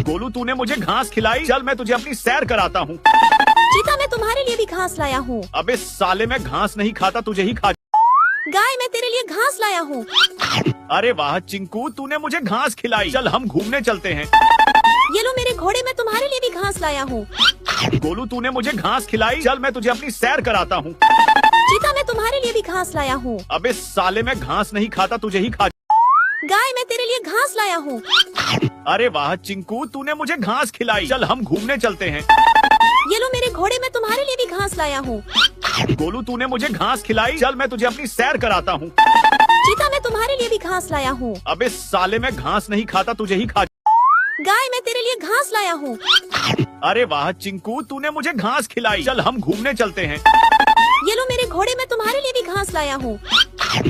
गोलू तूने मुझे घास खिलाई, चल मैं तुझे अपनी सैर कराता हूँ। चीता मैं तुम्हारे लिए भी घास लाया हूँ। अबे साले मैं घास नहीं खाता, तुझे ही खा। गाय मैं तेरे लिए घास लाया हूँ। अरे वाह चिंकू, तूने मुझे घास खिलाई। चल हम घूमने चलते हैं। ये लो मेरे घोड़े मैं तुम्हारे लिए भी घास लाया हूँ। गोलू तूने मुझे घास खिलाई, चल मैं तुझे अपनी सैर कराता हूँ। चीता मैं तुम्हारे लिए भी घास लाया हूँ। अबे साले मैं घास नहीं खाता, तुझे ही खा। गाय मैं तेरे लिए घास लाया हूँ। अरे वाह चिंकू, तूने मुझे घास खिलाई। चल हम घूमने चलते हैं। ये लो मेरे घोड़े मैं तुम्हारे लिए भी घास लाया हूँ। गोलू तूने मुझे घास खिलाई, चल मैं तुझे अपनी सैर कराता हूँ। चीता मैं तुम्हारे लिए भी घास लाया हूँ। अबे साले मैं घास नहीं खाता, तुझे ही खा। गाय मैं तेरे लिए घास लाया हूँ। अरे वाह चिंकू, तूने मुझे घास खिलाई। चल हम घूमने चलते हैं। ये लो मेरे घोड़े मैं तुम्हारे लिए भी घास लाया हूँ।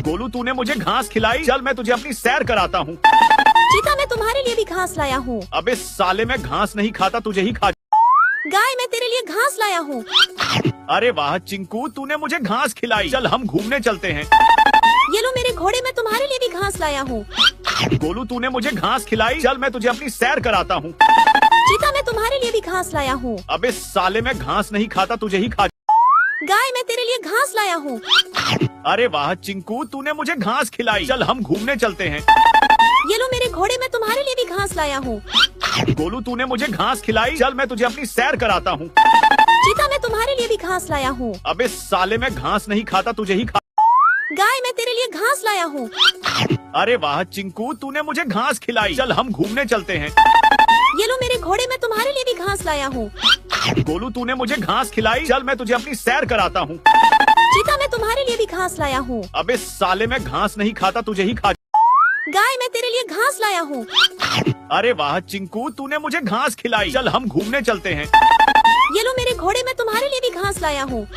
गोलू तूने मुझे घास खिलाई, चल मैं तुझे अपनी सैर कराता हूँ। चीता मैं तुम्हारे लिए भी घास लाया हूँ। अबे साले मैं घास नहीं खाता, तुझे ही खा। गाय मैं तेरे लिए घास लाया हूँ। अरे वाह चिंकू, तूने मुझे घास खिलाई। चल हम घूमने चलते हैं। ये लो मेरे घोड़े मैं तुम्हारे लिए भी घास लाया हूँ। गोलू तूने मुझे घास खिलाई, चल मैं तुझे अपनी सैर कराता हूँ। चीता मैं तुम्हारे लिए भी घास लाया हूँ। अबे साले मैं घास नहीं खाता, तुझे ही खा। गाय मैं तेरे लिए घास लाया हूँ। अरे वाह चिंकू, तूने मुझे घास खिलाई। चल हम घूमने चलते हैं। ये लो मेरे घोड़े मैं तुम्हारे लिए भी घास लाया हूँ। गोलू तूने मुझे घास खिलाई, चल मैं तुझे अपनी सैर कराता हूँ। चीता मैं तुम्हारे लिए भी घास लाया हूँ। अबे साले मैं घास नहीं खाता, तुझे ही खा। गाय मैं तेरे लिए घास लाया हूँ। अरे वाह चिंकू, तूने मुझे घास खिलाई। चल हम घूमने चलते हैं। ये लो मेरे घोड़े मैं तुम्हारे लिए भी घास लाया हूँ। गोलू तूने मुझे घास खिलाई, चल मैं तुझे अपनी सैर कराता हूँ। चीता मैं तुम्हारे लिए भी घास लाया हूँ। अबे साले मैं घास नहीं खाता, तुझे ही खा। गाय मैं तेरे लिए घास लाया हूँ। अरे वाह चिंकू, तूने मुझे घास खिलाई। चल हम घूमने चलते हैं। ये लो मेरे घोड़े मैं तुम्हारे लिए भी घास लाया हूँ।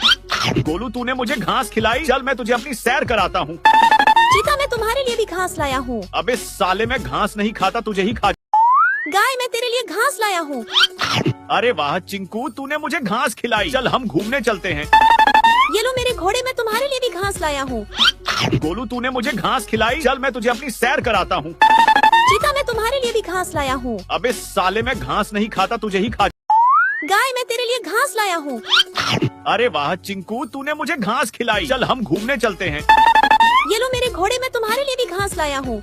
गोलू तूने मुझे घास खिलाई, चल मैं तुझे अपनी सैर कराता हूँ। चीता मैं तुम्हारे लिए भी घास लाया हूँ। अबे साले मैं घास नहीं खाता, तुझे ही खा। गाय मैं तेरे लिए घास लाया हूँ। अरे वाह चिंकू, तूने मुझे घास खिलाई। चल हम घूमने चलते हैं। ये लो मेरे घोड़े मैं तुम्हारे लिए भी घास लाया हूँ। गोलू तूने मुझे घास खिलाई, चल मैं तुझे अपनी सैर कराता हूँ। चीता मैं तुम्हारे लिए भी घास लाया हूँ। अबे साले मैं घास नहीं खाता, तुझे ही खा। गाय मैं तेरे लिए घास लाया हूँ। अरे वाह चिंकू, तूने मुझे घास खिलाई। चल हम घूमने चलते हैं। ये लो मेरे घोड़े मैं तुम्हारे लिए भी घास लाया हूँ।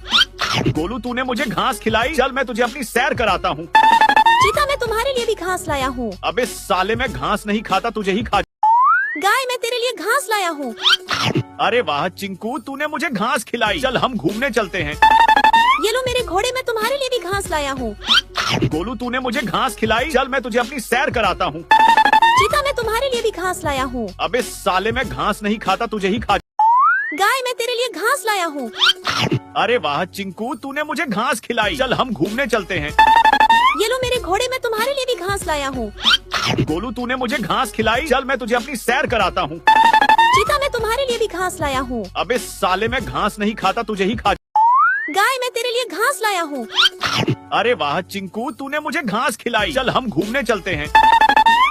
गोलू तूने मुझे घास खिलाई, चल मैं तुझे अपनी सैर कराता हूँ। चीता मैं तुम्हारे लिए भी घास लाया हूँ। अबे साले मैं घास नहीं खाता, तुझे ही खा। गाय मैं तेरे लिए घास लाया हूँ। अरे वाह चिंकू, तूने मुझे घास खिलाई। चल हम घूमने चलते हैं। ये लो मेरे घोड़े मैं तुम्हारे लिए भी घास लाया हूँ। गोलू तूने मुझे घास खिलाई, चल मैं तुझे अपनी सैर कराता हूँ। चीता मैं तुम्हारे लिए भी घास लाया हूँ। अबे साले मैं घास नहीं खाता, तुझे ही खा। गाय मैं तेरे लिए घास लाया हूँ। अरे वाह चिंकू, तूने मुझे घास खिलाई, चल हम घूमने चलते हैं। ये लो मेरे घोड़े मैं तुम्हारे लिए भी घास लाया हूँ। गोलू तूने मुझे घास खिलाई, चल मैं तुझे अपनी सैर कराता हूँ। चीता मैं तुम्हारे लिए भी घास लाया हूँ। अबे साले मैं घास नहीं खाता, तुझे ही खा। गाय मैं तेरे लिए घास लाया हूँ। अरे वाह चिंकू, तूने मुझे घास खिलाई, चल हम घूमने चलते हैं।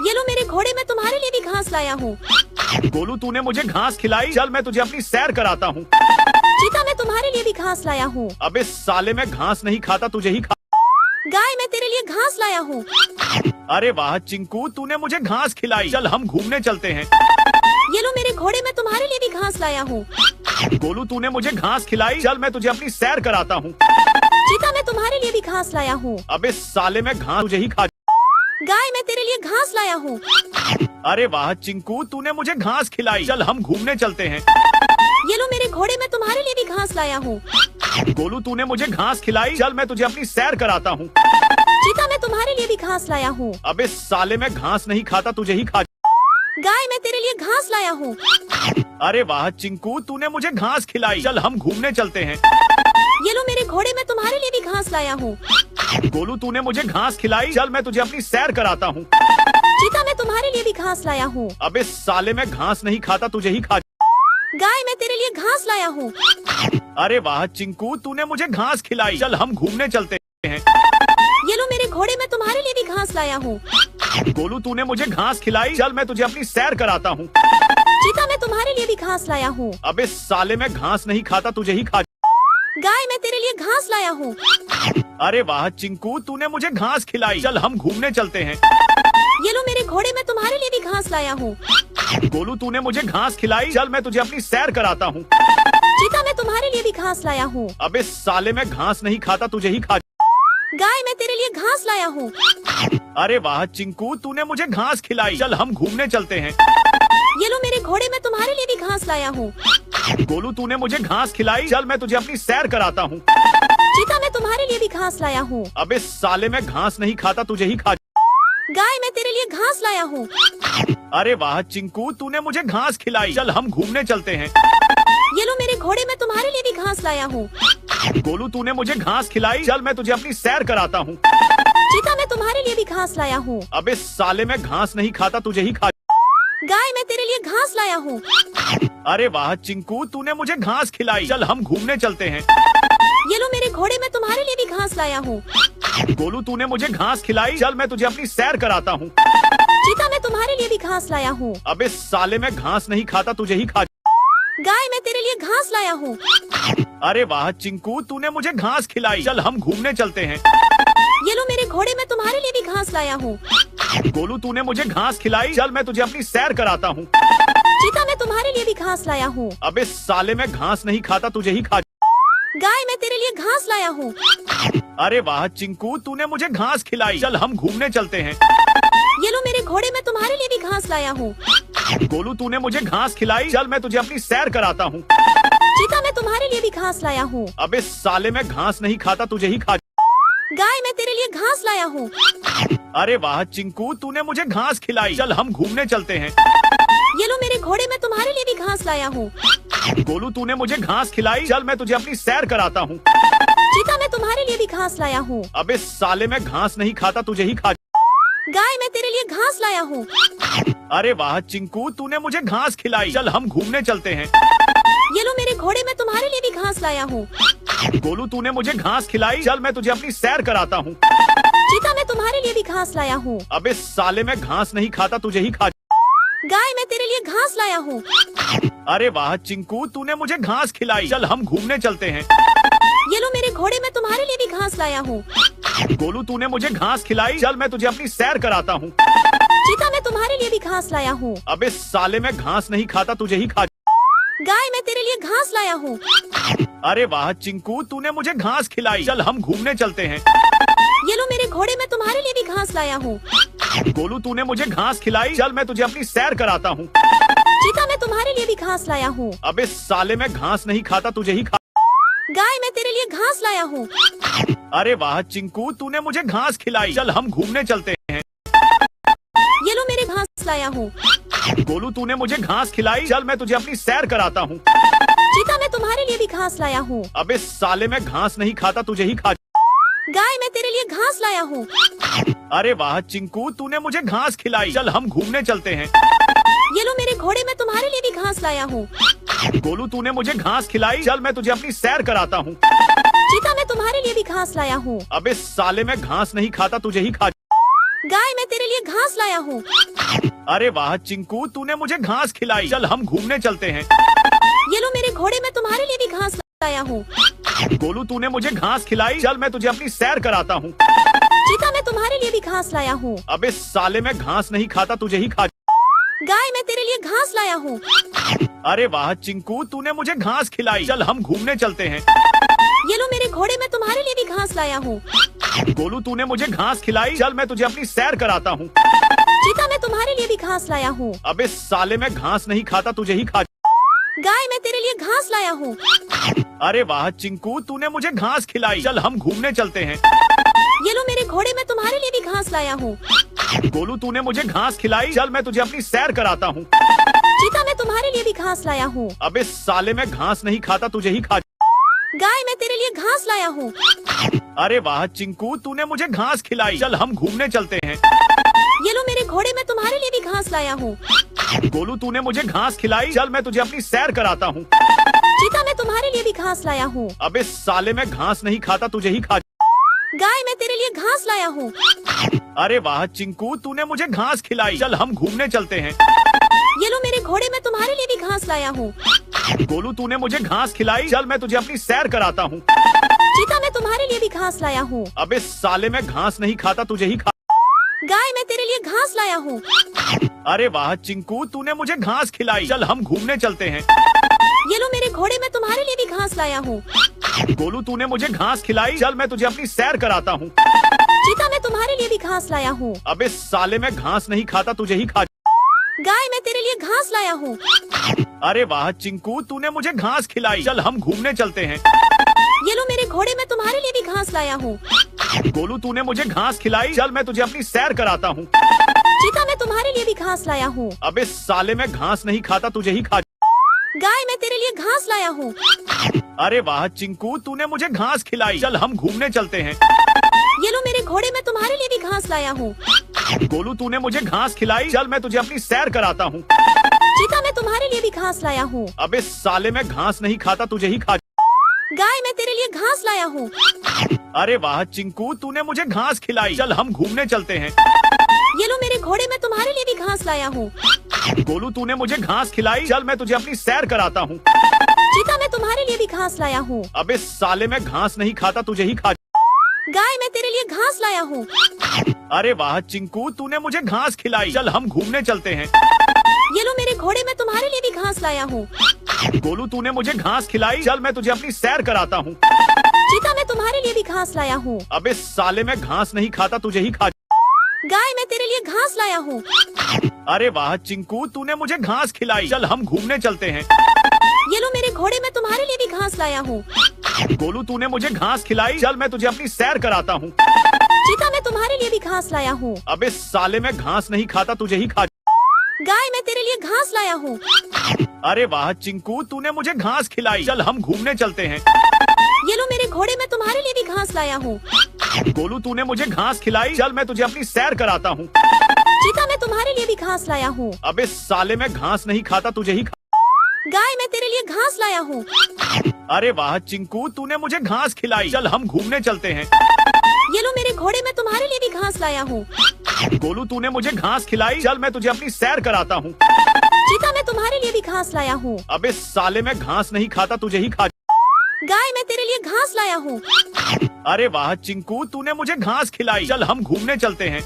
ये लो मेरे घोड़े मैं तुम्हारे लिए भी घास लाया हूँ। गोलू तूने मुझे घास खिलाई, चल मैं तुझे अपनी सैर कराता हूँ। चीता मैं तुम्हारे लिए भी घास लाया हूँ। अबे साले मैं घास नहीं खाता, तुझे ही खा। गाय मैं तेरे लिए घास लाया हूँ। अरे वाह चिंकू, तूने मुझे घास खिलाई, चल हम घूमने चलते हैं। ये लो मेरे घोड़े मैं तुम्हारे लिए भी घास लाया हूँ। गोलू तूने मुझे घास खिलाई, चल मैं तुझे अपनी सैर कराता हूँ। चीता मैं तुम्हारे लिए भी घास लाया हूँ। अबे साले मैं घास तुझे ही खा। गाय मैं तेरे लिए घास लाया हूँ। अरे वाह चिंकू, तूने मुझे घास खिलाई, चल हम घूमने चलते हैं। ये लो मेरे घोड़े मैं तुम्हारे लिए भी घास लाया हूँ। गोलू तूने मुझे घास खिलाई, चल मैं तुझे अपनी सैर कराता हूँ। चीता मैं तुम्हारे लिए भी घास लाया हूँ। अबे साले मैं घास नहीं खाता, तुझे ही खा। गाय मैं तेरे लिए घास लाया हूँ। अरे वाह चिंकू, तूने मुझे घास खिलाई, चल हम घूमने चलते हैं। ये लो मेरे घोड़े मैं तुम्हारे लिए भी घास लाया हूँ। गोलू तूने मुझे घास खिलाई, चल मैं तुझे अपनी सैर कराता हूँ। चीता मैं तुम्हारे लिए भी घास लाया हूँ। अबे साले मैं घास नहीं खाता, तुझे ही खा। गाय मैं तेरे लिए घास लाया हूँ। अरे वाह चिंकू, तूने मुझे घास खिलाई, चल हम घूमने चलते हैं। ये लो मेरे घोड़े मैं तुम्हारे लिए भी घास लाया हूँ। गोलू तूने मुझे घास खिलाई, चल मैं तुझे अपनी सैर कराता हूँ। चीता मैं तुम्हारे लिए भी घास लाया हूँ। अबे साले मैं घास नहीं खाता, तुझे ही खा। गाय मैं तेरे लिए घास लाया हूँ। अरे वाह चिंकू, तूने मुझे घास खिलाई, चल हम घूमने चलते हैं। ये लो मेरे घोड़े मैं तुम्हारे लिए भी घास लाया हूँ। गोलू तूने मुझे घास खिलाई, चल मैं तुझे अपनी सैर कराता हूँ। चीता मैं तुम्हारे लिए भी घास लाया हूँ। अबे साले मैं घास नहीं खाता, तुझे ही खा। गाय मैं तेरे लिए घास लाया हूँ। अरे वाह चिंकू, तूने मुझे घास खिलाई, चल हम घूमने चलते हैं। ये लो मेरे घोड़े मैं तुम्हारे लिए भी घास लाया हूँ। गोलू तूने मुझे घास खिलाई, चल मैं तुझे अपनी सैर कराता हूँ। चीता मैं तुम्हारे लिए भी घास लाया हूँ। अबे साले मैं घास नहीं खाता, तुझे ही खा। गाय मैं तेरे लिए घास लाया हूँ। अरे वाह चिंकू, तूने मुझे घास खिलाई, चल हम घूमने चलते हैं। ये लो मेरे घोड़े मैं तुम्हारे लिए भी घास लाया हूँ। गोलू तूने मुझे घास खिलाई, चल मैं तुझे अपनी सैर कराता हूँ। चीता मैं तुम्हारे लिए भी घास लाया हूँ। अबे साले मैं घास नहीं खाता, तुझे ही खा। गाय मैं तेरे लिए घास लाया हूँ। अरे वाह चिंकू, तूने मुझे घास खिलाई, चल हम घूमने चलते हैं। ये लो मेरे घोड़े मैं तुम्हारे लिए भी घास लाया हूँ। गोलू तूने मुझे घास खिलाई, चल मैं तुझे अपनी सैर कराता हूँ। चीता मैं तुम्हारे लिए भी घास लाया हूँ। अबे साले मैं घास नहीं खाता, तुझे ही खा। गाय मैं तेरे लिए घास लाया हूँ। अरे वाह चिंकू, तूने मुझे घास खिलाई, चल हम घूमने चलते हैं। ये लो मेरे घोड़े मैं तुम्हारे लिए भी घास लाया हूँ। गोलू तूने मुझे घास खिलाई, चल मैं तुझे अपनी सैर कराता हूँ। चीता मैं तुम्हारे लिए भी घास लाया हूँ। अबे साले मैं घास नहीं खाता, तुझे ही खा। गाय मैं तेरे लिए घास लाया हूँ। अरे वाह चिंकू, तूने मुझे घास खिलाई, चल हम घूमने चलते हैं। ये लो मेरे घोड़े मैं तुम्हारे लिए भी घास लाया हूँ। गोलू तूने मुझे घास खिलाई, चल मैं तुझे अपनी सैर कराता हूँ। चीता मैं तुम्हारे लिए भी घास लाया हूँ। अबे साले मैं घास नहीं खाता, तुझे ही खा। गाय मैं तेरे लिए घास लाया हूँ। अरे वाह चिंकू, तूने मुझे घास खिलाई, चल हम घूमने चलते हैं। ये लो मेरे घोड़े मैं तुम्हारे लिए भी घास लाया हूँ। गोलू तूने मुझे घास खिलाई, चल मैं तुझे अपनी सैर कराता हूँ। चीता मैं तुम्हारे लिए भी घास लाया हूँ। अबे साले मैं घास नहीं खाता, तुझे ही खा। गाय मैं तेरे लिए घास लाया हूँ। अरे वाह चिंकू, तूने मुझे घास खिलाई, चल हम घूमने चलते हैं। ये लो मेरे घोड़े मैं तुम्हारे लिए भी घास लाया हूँ। गोलू तूने मुझे घास खिलाई, चल मैं तुझे अपनी सैर कराता हूँ। चीता मैं तुम्हारे लिए भी घास लाया हूँ। अबे साले मैं घास नहीं खाता, तुझे ही खा। गाय मैं तेरे लिए घास लाया हूँ। अरे वाह चिंकू, तूने मुझे घास खिलाई, चल हम घूमने चलते हैं। ये लो मेरे घोड़े मैं तुम्हारे लिए भी घास लाया हूँ। गोलू तूने मुझे घास खिलाई, चल मैं तुझे अपनी सैर कराता हूँ। चीता मैं तुम्हारे लिए भी घास लाया हूँ। अबे साले मैं घास नहीं खाता, तुझे ही खा। गाय मैं तेरे लिए घास लाया हूँ। अरे वाह चिंकू, तूने मुझे घास खिलाई, चल हम घूमने चलते हैं। ये लो मेरे घोड़े मैं तुम्हारे लिए भी घास लाया हूँ। गोलू तूने मुझे घास खिलाई, चल मैं तुझे अपनी सैर कराता हूँ। चीता मैं तुम्हारे लिए भी घास लाया हूँ। अबे साले मैं घास नहीं खाता, तुझे ही खा। गाय मैं तेरे लिए घास लाया हूँ। अरे वाह चिंकू, तूने मुझे घास खिलाई। चल हम घूमने चलते हैं। ये लो मेरे घास लाया हूँ। गोलू, तूने मुझे घास खिलाई। चल मैं तुझे अपनी सैर कराता हूँ। चीता मैं तुम्हारे लिए भी घास लाया हूँ। अबे साले, मैं घास नहीं खाता, तुझे ही खा। गाय मैं तेरे लिए घास लाया हूँ। अरे वाह चिंकू, तूने मुझे घास खिलाई। चल हम घूमने चलते हैं। ये लो मेरे घोड़े मैं तुम्हारे लिए भी घास लाया हूँ। गोलू, तूने मुझे घास खिलाई। चल मैं तुझे अपनी सैर कराता हूँ। चीता मैं तुम्हारे लिए भी घास लाया हूँ। अबे साले, मैं घास नहीं खाता, तुझे ही खा। गाय मैं तेरे लिए घास लाया हूँ। अरे वाह चिंकू, तूने मुझे घास खिलाई। चल हम घूमने चलते हैं। ये लो मेरे घोड़े मैं तुम्हारे लिए भी घास लाया हूँ। गोलू, तूने मुझे घास खिलाई। चल मैं तुझे अपनी सैर कराता हूँ। चीता मैं तुम्हारे लिए भी घास लाया हूँ। अबे साले, मैं घास नहीं खाता, तुझे ही खा। गाय मैं तेरे लिए घास लाया हूँ। अरे वाह चिंकू, तूने मुझे घास खिलाई। चल हम घूमने चलते हैं। ये लो मेरे घोड़े मैं तुम्हारे लिए भी घास लाया हूँ। गोलू, तूने मुझे घास खिलाई। चल मैं तुझे अपनी सैर कराता हूँ। चीता मैं तुम्हारे लिए भी घास लाया हूँ। अबे साले, मैं घास नहीं खाता, तुझे ही खा। गाय मैं तेरे लिए घास लाया हूँ। अरे वाह चिंकू, तूने मुझे घास खिलाई। चल हम घूमने चलते हैं। ये लो मेरे घोड़े मैं तुम्हारे लिए भी घास लाया हूँ। गोलू, तूने मुझे घास खिलाई। चल मैं तुझे अपनी सैर कराता हूँ। चीता मैं तुम्हारे लिए भी घास लाया हूँ। अबे साले, मैं घास नहीं खाता, तुझे ही खा। गाय मैं तेरे लिए घास लाया हूँ। अरे वाह चिंकू, तूने मुझे घास खिलाई। चल हम घूमने चलते हैं। ये लो मेरे घोड़े मैं तुम्हारे लिए भी घास लाया हूँ। गोलू, तूने मुझे घास खिलाई। चल मैं तुझे अपनी सैर कराता हूँ। चीता मैं तुम्हारे लिए भी घास लाया हूँ। अबे साले, मैं घास नहीं खाता, तुझे ही खा। गाय मैं तेरे लिए घास लाया हूँ। अरे वाह चिंकू, तूने मुझे घास खिलाई। चल हम घूमने चलते हैं। ये लो मेरे घोड़े मैं तुम्हारे लिए भी घास लाया हूँ। गोलू, तूने मुझे घास खिलाई। चल मैं तुझे अपनी सैर कराता हूँ। चीता मैं तुम्हारे लिए भी घास लाया हूँ। अबे साले, मैं घास नहीं खाता, तुझे ही खा। गाय मैं तेरे लिए घास लाया हूँ। अरे वाह चिंकू, तूने मुझे घास खिलाई। चल हम घूमने चलते हैं। ये लो मेरे घोड़े मैं तुम्हारे लिए भी घास लाया हूँ। गोलू, तूने मुझे घास खिलाई। चल मैं तुझे अपनी सैर कराता हूँ। चीता मैं तुम्हारे लिए भी घास लाया हूँ। अबे साले, मैं घास नहीं खाता, तुझे ही खा। गाय मैं तेरे लिए घास लाया हूँ। अरे वाह चिंकू, तूने मुझे घास खिलाई। चल हम घूमने चलते हैं। ये लो मेरे घोड़े मैं तुम्हारे लिए भी घास लाया हूँ। गोलू, तूने मुझे घास खिलाई। चल मैं तुझे अपनी सैर कराता हूँ। चीता मैं तुम्हारे लिए भी घास लाया हूँ। अबे साले, मैं घास नहीं खाता, तुझे ही खा। गाय मैं तेरे लिए घास लाया हूँ। अरे वाह चिंकू, तूने मुझे घास खिलाई। चल हम घूमने चलते हैं। ये लो मेरे घोड़े मैं तुम्हारे लिए भी घास लाया हूँ। गोलू, तूने मुझे घास खिलाई। चल मैं तुझे अपनी सैर कराता हूँ। चीता मैं तुम्हारे लिए भी घास लाया हूँ। अबे साले, मैं घास नहीं खाता, तुझे ही खा। गाय मैं तेरे लिए घास लाया हूँ। अरे वाह चिंकू, तूने मुझे घास खिलाई। चल हम घूमने चलते हैं। ये लो मेरे घोड़े मैं तुम्हारे लिए भी घास लाया हूँ। गोलू, तूने मुझे घास खिलाई। चल मैं तुझे अपनी सैर कराता हूँ। चीता मैं तुम्हारे लिए भी घास लाया हूँ। अबे साले, मैं घास नहीं खाता, तुझे ही खा। गाय मैं तेरे लिए घास लाया हूँ। अरे वाह चिंकू, तूने मुझे घास खिलाई। चल हम घूमने चलते हैं। ये लो मेरे घोड़े मैं तुम्हारे लिए भी घास लाया हूँ। गोलू, तूने मुझे घास खिलाई। चल मैं तुझे अपनी सैर कराता हूँ। चीता मैं तुम्हारे लिए भी घास लाया हूँ। अबे साले, मैं घास नहीं खाता, तुझे ही खा। गाय मैं तेरे लिए घास लाया हूँ। अरे वाह चिंकू, तूने मुझे घास खिलाई। चल हम घूमने चलते हैं। ये लो मेरे घोड़े मैं तुम्हारे लिए भी घास लाया हूँ। गोलू, तूने मुझे घास खिलाई। चल मैं तुझे अपनी सैर कराता हूँ। चीता मैं तुम्हारे लिए भी घास लाया हूँ। अबे साले, मैं घास नहीं खाता, तुझे ही खा। गाय मैं तेरे लिए घास लाया हूँ। अरे वाह चिंकू, तूने मुझे घास खिलाई। चल हम घूमने चलते हैं। ये लो मेरे घोड़े मैं तुम्हारे लिए भी घास लाया हूँ। गोलू, तूने मुझे घास खिलाई। चल मैं तुझे अपनी सैर कराता हूँ। चीता मैं तुम्हारे लिए भी घास लाया हूँ। अबे साले, मैं घास नहीं खाता, तुझे ही खा। गाय मैं तेरे लिए घास लाया हूँ। अरे वाह चिंकू, तूने मुझे घास खिलाई। चल हम घूमने चलते हैं। ये लो मेरे घोड़े मैं तुम्हारे लिए भी घास लाया हूँ। गोलू, तूने मुझे घास खिलाई। चल मैं तुझे अपनी सैर कराता हूँ। चीता मैं तुम्हारे लिए भी घास लाया हूँ। अबे साले, मैं घास नहीं खाता, तुझे ही खा। गाय मैं तेरे लिए घास लाया हूँ। अरे वाह चिंकू, तूने मुझे घास खिलाई। चल हम घूमने चलते हैं।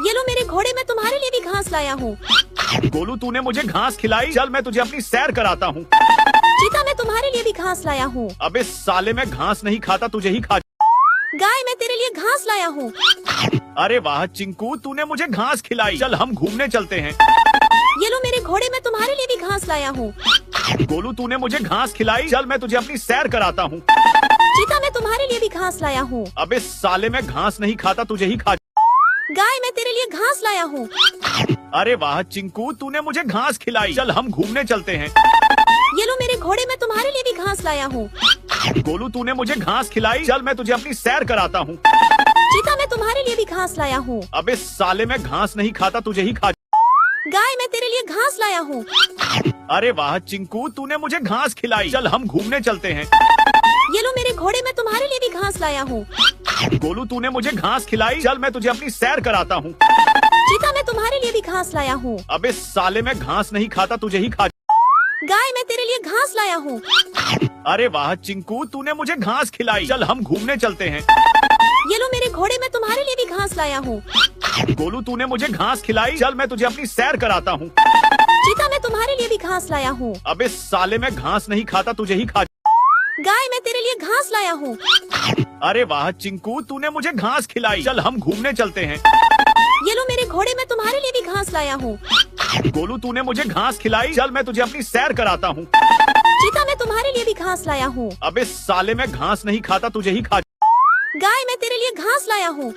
ये लो मेरे घोड़े मैं तुम्हारे लिए भी घास लाया हूँ। गोलू, तूने मुझे घास खिलाई। चल मैं तुझे अपनी सैर कराता हूँ। चीता मैं तुम्हारे लिए भी घास लाया हूँ। अबे साले, मैं घास नहीं खाता, तुझे ही खा। गाय मैं तेरे लिए घास लाया हूँ। अरे वाह चिंकू, तूने मुझे घास खिलाई। चल हम घूमने चलते हैं। ये लो मेरे घोड़े मैं तुम्हारे लिए भी घास लाया हूँ। गोलू तूने मुझे घास खिलाई, चल मैं तुझे अपनी सैर कराता हूँ। चीता मैं तुम्हारे लिए भी घास लाया हूँ। अबे साले मैं घास नहीं खाता, तुझे ही खा। गाय मैं तेरे लिए घास लाया हूँ। अरे वाह चिंकू, तूने मुझे घास खिलाई, चल हम घूमने चलते हैं। ये लो मेरे घोड़े, मैं तुम्हारे लिए भी घास लाया हूँ। गोलू तूने मुझे घास खिलाई, चल मैं तुझे अपनी सैर कराता हूँ। चीता मैं तुम्हारे लिए भी घास लाया हूँ। अबे साले मैं घास नहीं खाता, तुझे ही खा। गाय मैं तेरे लिए घास लाया हूँ। अरे वाह चिंकू, तूने मुझे घास खिलाई, चल हम घूमने चलते हैं। ये लो मेरे घोड़े, मैं तुम्हारे लिए भी घास लाया हूँ। गोलू तूने मुझे घास खिलाई, चल मैं तुझे अपनी सैर कराता हूँ। चीता मैं तुम्हारे लिए भी घास लाया हूँ। अबे साले मैं घास नहीं खाता, तुझे ही खा। गाय मैं तेरे लिए घास लाया हूँ। अरे वाह चिंकू, तूने मुझे घास खिलाई, चल हम घूमने चलते हैं। ये लो मेरे घोड़े, मैं तुम्हारे लिए भी घास लाया हूँ। गोलू तूने मुझे घास खिलाई, चल मैं तुझे अपनी सैर कराता हूँ। चीता मैं तुम्हारे लिए भी घास लाया हूँ। अबे साले मैं घास नहीं खाता, तुझे ही खा। गाय मैं तेरे लिए घास लाया हूँ। अरे वाह चिंकू, तूने मुझे घास खिलाई, चल हम घूमने चलते हैं। ये लो मेरे घोड़े, मैं तुम्हारे लिए भी घास लाया हूँ। गोलू तूने मुझे घास खिलाई, चल मैं तुझे अपनी सैर कराता हूँ। चीता मैं तुम्हारे लिए भी घास लाया हूँ। अबे साले मैं घास नहीं खाता, तुझे ही खा। गाय मैं तेरे लिए घास लाया हूँ।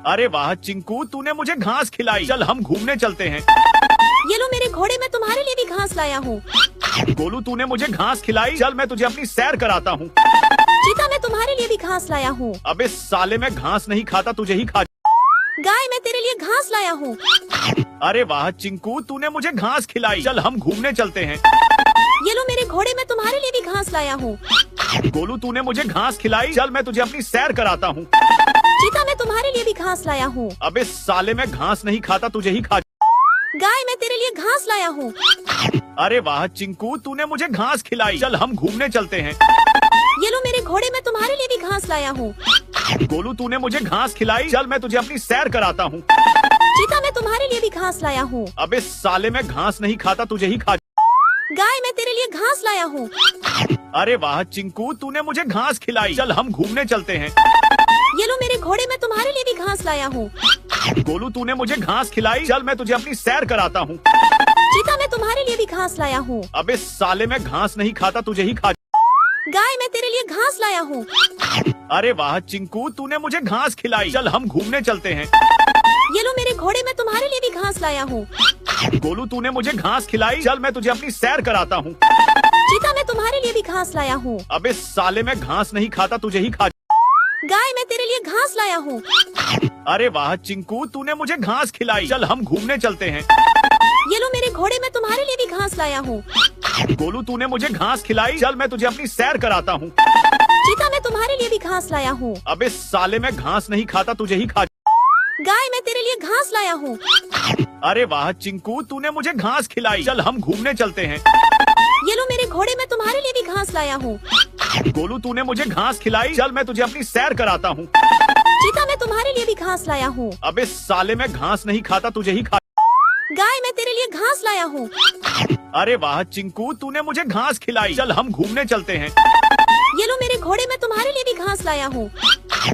अरे वाह चिंकू, तूने मुझे घास खिलाई, चल हम घूमने चलते हैं। ये लो मेरे घोड़े, मैं तुम्हारे लिए भी घास लाया हूँ। गोलू तूने मुझे घास खिलाई, चल मैं तुझे अपनी सैर कराता हूँ। चीता मैं तुम्हारे लिए भी घास लाया हूँ। अबे साले मैं घास नहीं खाता, तुझे ही खा। गाय मैं तेरे लिए घास लाया हूँ। अरे वाह चिंकू, तूने मुझे घास खिलाई, चल हम घूमने चलते हैं। ये लो मेरे घोड़े, मैं तुम्हारे लिए भी घास लाया हूँ। गोलू तूने मुझे घास खिलाई, चल मैं तुझे अपनी सैर कराता हूँ। चीता मैं तुम्हारे लिए भी घास लाया हूँ। अबे साले मैं घास नहीं खाता, तुझे ही खा। गाय मैं तेरे लिए घास लाया हूँ। अरे वाह चिंकू, तूने मुझे घास खिलाई, चल हम घूमने चलते हैं। ये लो मेरे घोड़े, मैं तुम्हारे लिए भी घास लाया हूँ। गोलू तूने मुझे घास खिलाई, चल मैं तुझे अपनी सैर कराता हूँ। चीता मैं तुम्हारे लिए भी घास लाया हूँ। अबे साले मैं घास नहीं खाता, तुझे ही खा। गाय मैं तेरे लिए घास लाया हूँ। अरे वाह चिंकू, तूने मुझे घास खिलाई, चल हम घूमने चलते हैं। ये लो मेरे घोड़े, मैं तुम्हारे लिए भी घास लाया हूँ। गोलू तूने मुझे घास खिलाई, चल मैं तुझे अपनी सैर कराता हूँ। चीता मैं तुम्हारे लिए भी घास लाया हूँ। अबे साले मैं घास नहीं खाता, तुझे ही खा। गाय मैं तेरे लिए घास लाया हूँ। अरे वाह चिंकू, तूने मुझे घास खिलाई, चल हम घूमने चलते हैं। ये लो मेरे घोड़े, मैं तुम्हारे लिए भी घास लाया हूँ। गोलू तूने मुझे घास खिलाई, चल मैं तुझे अपनी सैर कराता हूँ। चीता मैं तुम्हारे लिए भी घास लाया हूँ। अबे साले मैं घास नहीं खाता, तुझे ही खा। गाय मैं तेरे लिए घास लाया हूँ। अरे वाह चिंकू, तूने मुझे घास खिलाई, चल हम घूमने चलते हैं। ये लो मेरे घोड़े, मैं तुम्हारे लिए भी घास लाया हूँ। गोलू तूने मुझे घास खिलाई, चल मैं तुझे अपनी सैर कराता हूँ। चीता मैं तुम्हारे लिए भी घास लाया हूँ। अबे साले मैं घास नहीं खाता, तुझे ही खा। गाय मैं तेरे लिए घास लाया हूँ। अरे वाह चिंकू, तूने मुझे घास खिलाई, चल हम घूमने चलते हैं। ये लो मेरे घोड़े, मैं तुम्हारे लिए भी घास लाया हूँ। गोलू तूने मुझे घास खिलाई, चल मैं तुझे अपनी सैर कराता हूँ। चीता मैं तुम्हारे लिए भी घास लाया हूँ। अबे साले मैं घास नहीं खाता, तुझे ही खा। गाय मैं तेरे लिए घास लाया हूँ। अरे वाह चिंकू, तूने मुझे घास खिलाई, चल हम घूमने चलते हैं। ये लो मेरे घोड़े, मैं तुम्हारे लिए भी घास लाया हूँ।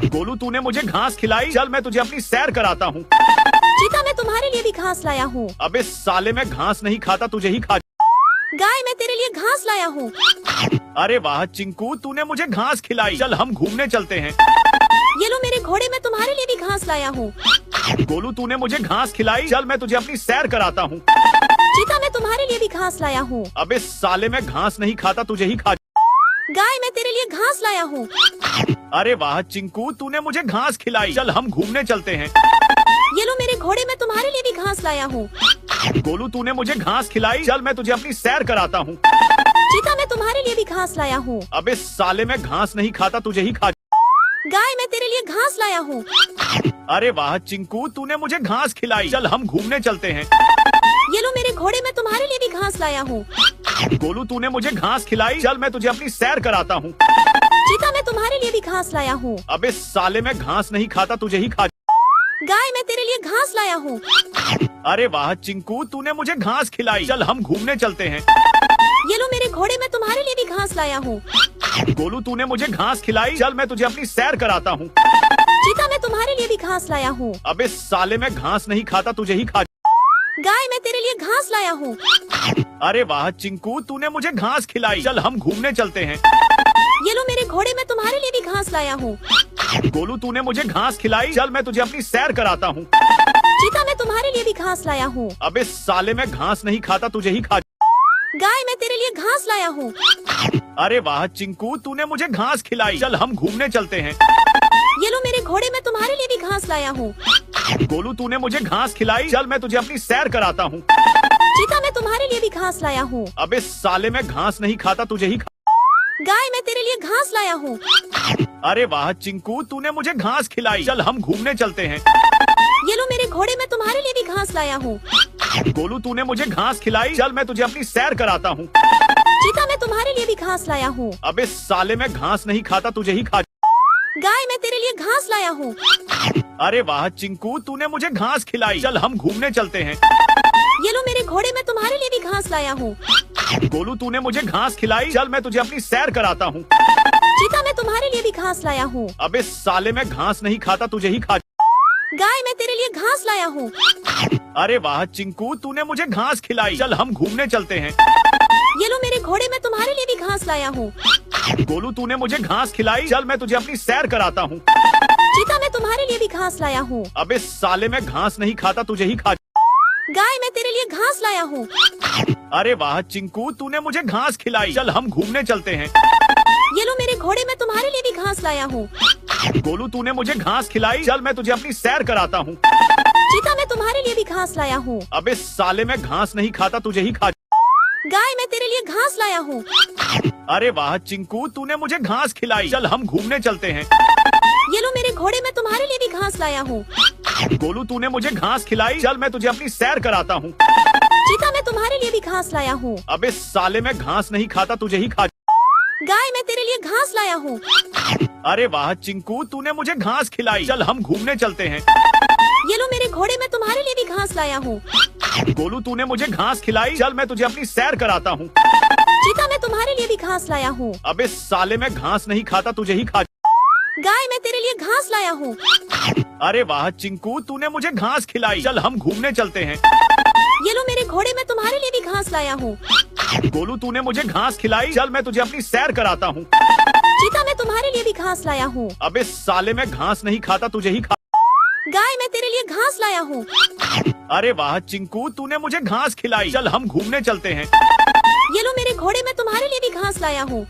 गोलू तूने मुझे घास खिलाई, चल मैं तुझे अपनी सैर कराता हूँ। चीता मैं तुम्हारे लिए भी घास लाया हूँ। अबे साले मैं घास नहीं खाता, तुझे ही खा। गाय मैं तेरे लिए घास लाया हूँ। अरे वाह चिंकू, तूने मुझे घास खिलाई, चल हम घूमने चलते हैं। ये लो मेरे घोड़े, मैं तुम्हारे लिए भी घास लाया हूँ। गोलू तूने मुझे घास खिलाई, चल मैं तुझे अपनी सैर कराता हूँ। चीता मैं तुम्हारे लिए भी घास लाया हूँ। अबे साले मैं घास नहीं खाता, तुझे ही खा। गाय मैं तेरे लिए घास लाया हूँ। अरे वाह चिंकू, तूने मुझे घास खिलाई, चल हम घूमने चलते हैं। ये लो मेरे घोड़े, मैं तुम्हारे लिए भी घास लाया हूँ। गोलू तूने मुझे घास खिलाई, चल मैं तुझे अपनी सैर कराता हूँ। चीता मैं तुम्हारे लिए भी घास लाया हूँ। अबे साले मैं घास नहीं खाता, तुझे ही खा। गाय मैं तेरे लिए घास लाया हूँ। अरे वाह चिंकू, तूने मुझे घास खिलाई, चल हम घूमने चलते हैं। ये लो मेरे घोड़े, मैं तुम्हारे लिए भी घास लाया हूँ। गोलू तूने मुझे घास खिलाई, चल मैं तुझे अपनी सैर कराता हूँ। चीता मैं तुम्हारे लिए भी घास लाया हूँ। अबे साले मैं घास नहीं खाता, तुझे ही खा। गाय मैं तेरे लिए घास लाया हूँ। अरे वाह चिंकू, तूने मुझे घास खिलाई, चल हम घूमने चलते हैं। ये लो मेरे घोड़े, मैं तुम्हारे लिए भी घास लाया हूँ। गोलू तूने मुझे घास खिलाई, चल मैं तुझे अपनी सैर कराता हूँ। चीता मैं तुम्हारे लिए भी घास लाया हूँ। अबे साले मैं घास नहीं खाता, तुझे ही खा। गाय मैं तेरे लिए घास लाया हूँ। अरे वाह चिंकू, तूने मुझे घास खिलाई। चल हम घूमने चलते हैं। ये लो मेरे घोड़े, मैं तुम्हारे लिए भी घास लाया हूँ। गोलू, तूने मुझे घास खिलाई। चल मैं तुझे अपनी सैर कराता हूँ। चीता, मैं तुम्हारे लिए भी घास लाया हूँ। अबे साले, मैं घास नहीं खाता, तुझे ही खा। गाय, मैं तेरे लिए घास लाया हूँ। अरे वाह चिंकू, तूने मुझे घास खिलाई। चल हम घूमने चलते हैं। ये लो मेरे घोड़े, मैं तुम्हारे लिए भी घास लाया हूँ। गोलू, तूने मुझे घास खिलाई। चल मैं तुझे अपनी सैर कराता हूँ। चीता, मैं तुम्हारे लिए भी घास लाया हूँ। अबे साले, मैं घास नहीं खाता, तुझे ही खा। गाय, मैं तेरे लिए घास लाया हूँ। अरे वाह चिंकू, तूने मुझे घास खिलाई। चल हम घूमने चलते हैं। ये लो मेरे घोड़े, मैं तुम्हारे लिए भी घास लाया हूँ। गोलू, तूने मुझे घास खिलाई। चल मैं तुझे अपनी सैर कराता हूँ। चीता, मैं तुम्हारे लिए भी घास लाया हूँ। अबे साले, मैं घास नहीं खाता, तुझे ही खा। गाय, मैं तेरे लिए घास लाया हूँ। अरे वाह चिंकू, तूने मुझे घास खिलाई। चल हम घूमने चलते हैं। ये लो मेरे घोड़े, मैं तुम्हारे लिए भी घास लाया हूँ। गोलू, तूने मुझे घास खिलाई। चल मैं तुझे अपनी सैर कराता हूँ। चीता, मैं तुम्हारे लिए भी घास लाया हूँ। अबे साले, मैं घास नहीं खाता, तुझे ही खा। गाय, मैं तेरे लिए घास लाया हूँ। अरे वाह चिंकू, तूने मुझे घास खिलाई। चल हम घूमने चलते हैं। ये लो मेरे घोड़े, मैं तुम्हारे लिए भी घास लाया हूँ। गोलू, तूने मुझे घास खिलाई। चल मैं तुझे अपनी सैर कराता हूँ। चीता, मैं तुम्हारे लिए भी घास लाया हूँ। अबे साले, मैं घास नहीं खाता, तुझे ही खा। गाय, मैं तेरे लिए घास लाया हूँ। अरे वाह चिंकू, तूने मुझे घास खिलाई। चल हम घूमने चलते हैं। ये लो मेरे घोड़े, मैं तुम्हारे लिए भी घास लाया हूँ। गोलू, तूने मुझे घास खिलाई। चल मैं तुझे अपनी सैर कराता हूँ। चीता, मैं तुम्हारे लिए भी घास लाया हूँ। अबे साले, मैं घास नहीं खाता, तुझे ही खा। गाय, मैं तेरे लिए घास लाया हूँ। अरे वाह चिंकू, तूने मुझे घास खिलाई। चल हम घूमने चलते हैं। ये लो मेरे घोड़े, मैं तुम्हारे लिए भी घास लाया हूँ। गोलू, तूने मुझे घास खिलाई। चल मैं तुझे अपनी सैर कराता हूँ। चीता, मैं तुम्हारे लिए भी घास लाया हूँ। अबे साले, मैं घास नहीं खाता, तुझे ही खा। गाय, मैं तेरे लिए घास लाया हूँ। अरे वाह चिंकू, तूने मुझे घास खिलाई। चल हम घूमने चलते हैं। ये लो मेरे घोड़े, मैं तुम्हारे लिए भी घास लाया हूँ। गोलू, तूने मुझे घास खिलाई। चल मैं तुझे अपनी सैर कराता हूँ। चीता, मैं तुम्हारे लिए भी घास लाया हूँ। अबे साले, मैं घास नहीं खाता, तुझे ही खा। गाय, मैं तेरे लिए घास लाया हूँ। अरे वाह चिंकू, तूने मुझे घास खिलाई। चल हम घूमने चलते हैं। ये लो मेरे घोड़े, मैं तुम्हारे लिए भी घास लाया हूँ। गोलू, तूने मुझे घास खिलाई। चल मैं तुझे अपनी सैर कराता हूँ। चीता, मैं तुम्हारे लिए भी घास लाया हूँ। अबे साले, मैं घास नहीं खाता, तुझे ही खा। गाय, मैं तेरे लिए घास लाया हूँ। अरे वाह चिंकू, तूने मुझे घास खिलाई। चल हम घूमने चलते हैं। ये लो मेरे घोड़े, मैं तुम्हारे लिए भी घास लाया हूँ।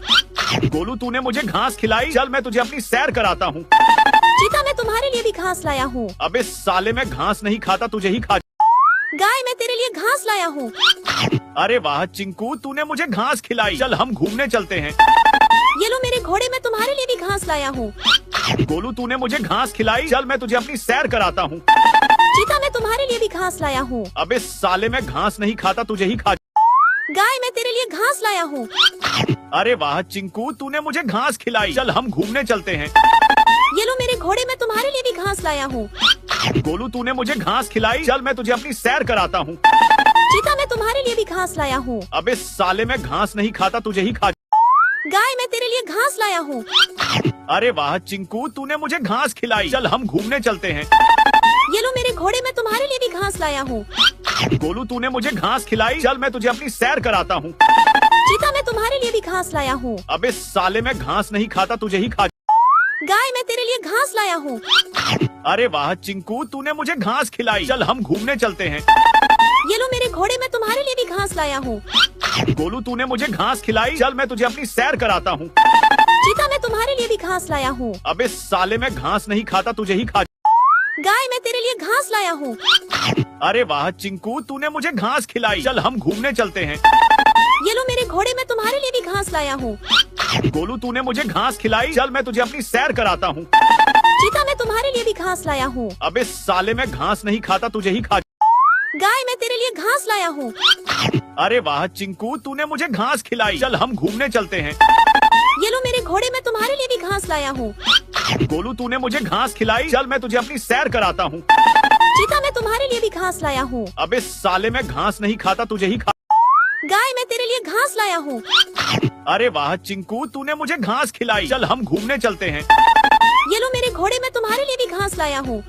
गोलू, तूने मुझे घास खिलाई। चल मैं तुझे अपनी सैर कराता हूँ। चीता, मैं तुम्हारे लिए भी घास लाया हूँ। अबे साले, मैं घास नहीं खाता, तुझे ही खा। गाय, मैं तेरे लिए घास लाया हूँ। अरे वाह चिंकू, तूने मुझे घास खिलाई। चल हम घूमने चलते हैं। ये लो मेरे घोड़े, मैं तुम्हारे लिए भी घास लाया हूँ। गोलू, तूने मुझे घास खिलाई। चल मैं तुझे अपनी सैर कराता हूँ। चीता, मैं तुम्हारे लिए भी घास लाया हूँ। अबे साले, मैं घास नहीं खाता, तुझे ही खा। गाय, मैं तेरे लिए घास लाया हूँ। अरे वाह चिंकू, तूने मुझे घास खिलाई। चल हम घूमने चलते हैं। ये लो मेरे घोड़े, मैं तुम्हारे लिए भी घास लाया हूँ। गोलू, तूने मुझे घास खिलाई। चल मैं तुझे अपनी सैर कराता हूँ। चीता, मैं तुम्हारे लिए भी घास लाया हूँ। अबे साले, मैं घास नहीं खाता, तुझे ही खा। गाय, मैं तेरे लिए घास लाया हूँ। अरे वाह चिंकू, तूने मुझे घास खिलाई। चल हम घूमने चलते हैं। ये लो मेरे घोड़े, मैं तुम्हारे लिए भी घास लाया हूँ। गोलू, तूने मुझे घास खिलाई। चल मैं तुझे अपनी सैर कराता हूँ। चीता, मैं तुम्हारे लिए भी घास लाया हूँ। अबे साले, मैं घास नहीं खाता, तुझे ही खा। गाय, मैं तेरे लिए घास लाया हूँ। अरे वाह चिंकू, तूने मुझे घास खिलाई। चल हम घूमने चलते हैं। ये लो मेरे घोड़े, मैं तुम्हारे लिए भी घास लाया हूँ। गोलू, तूने मुझे घास खिलाई। चल मैं तुझे अपनी सैर कराता हूँ। चीता, मैं तुम्हारे लिए भी घास लाया हूँ। अबे साले, मैं घास नहीं खाता, तुझे ही खा। गाय, मैं तेरे लिए घास लाया हूँ। अरे वाह चिंकू, तूने मुझे घास खिलाई। चल हम घूमने चलते हैं। ये लो मेरे घोड़े, मैं तुम्हारे लिए भी घास लाया हूँ। गोलू, तूने मुझे घास खिलाई। चल मैं तुझे अपनी सैर कराता हूँ। चीता, मैं तुम्हारे लिए भी घास लाया हूँ। अबे साले, मैं घास नहीं खाता, तुझे ही खा। गाय, मैं तेरे लिए घास लाया हूँ। अरे वाह चिंकू, तूने मुझे घास खिलाई। चल हम घूमने चलते हैं। ये लो मेरे घोड़े, मैं तुम्हारे लिए भी घास लाया हूँ। गोलू, तूने मुझे घास खिलाई। चल मैं तुझे अपनी सैर कराता हूँ। चीता, मैं तुम्हारे लिए भी घास लाया हूँ। अबे साले, मैं घास नहीं खाता, तुझे ही खा। गाय, मैं तेरे लिए घास लाया हूँ। अरे वाह चिंकू, तूने मुझे घास खिलाई। चल हम घूमने चलते हैं। ये लो मेरे घोड़े, मैं तुम्हारे लिए भी घास लाया हूँ।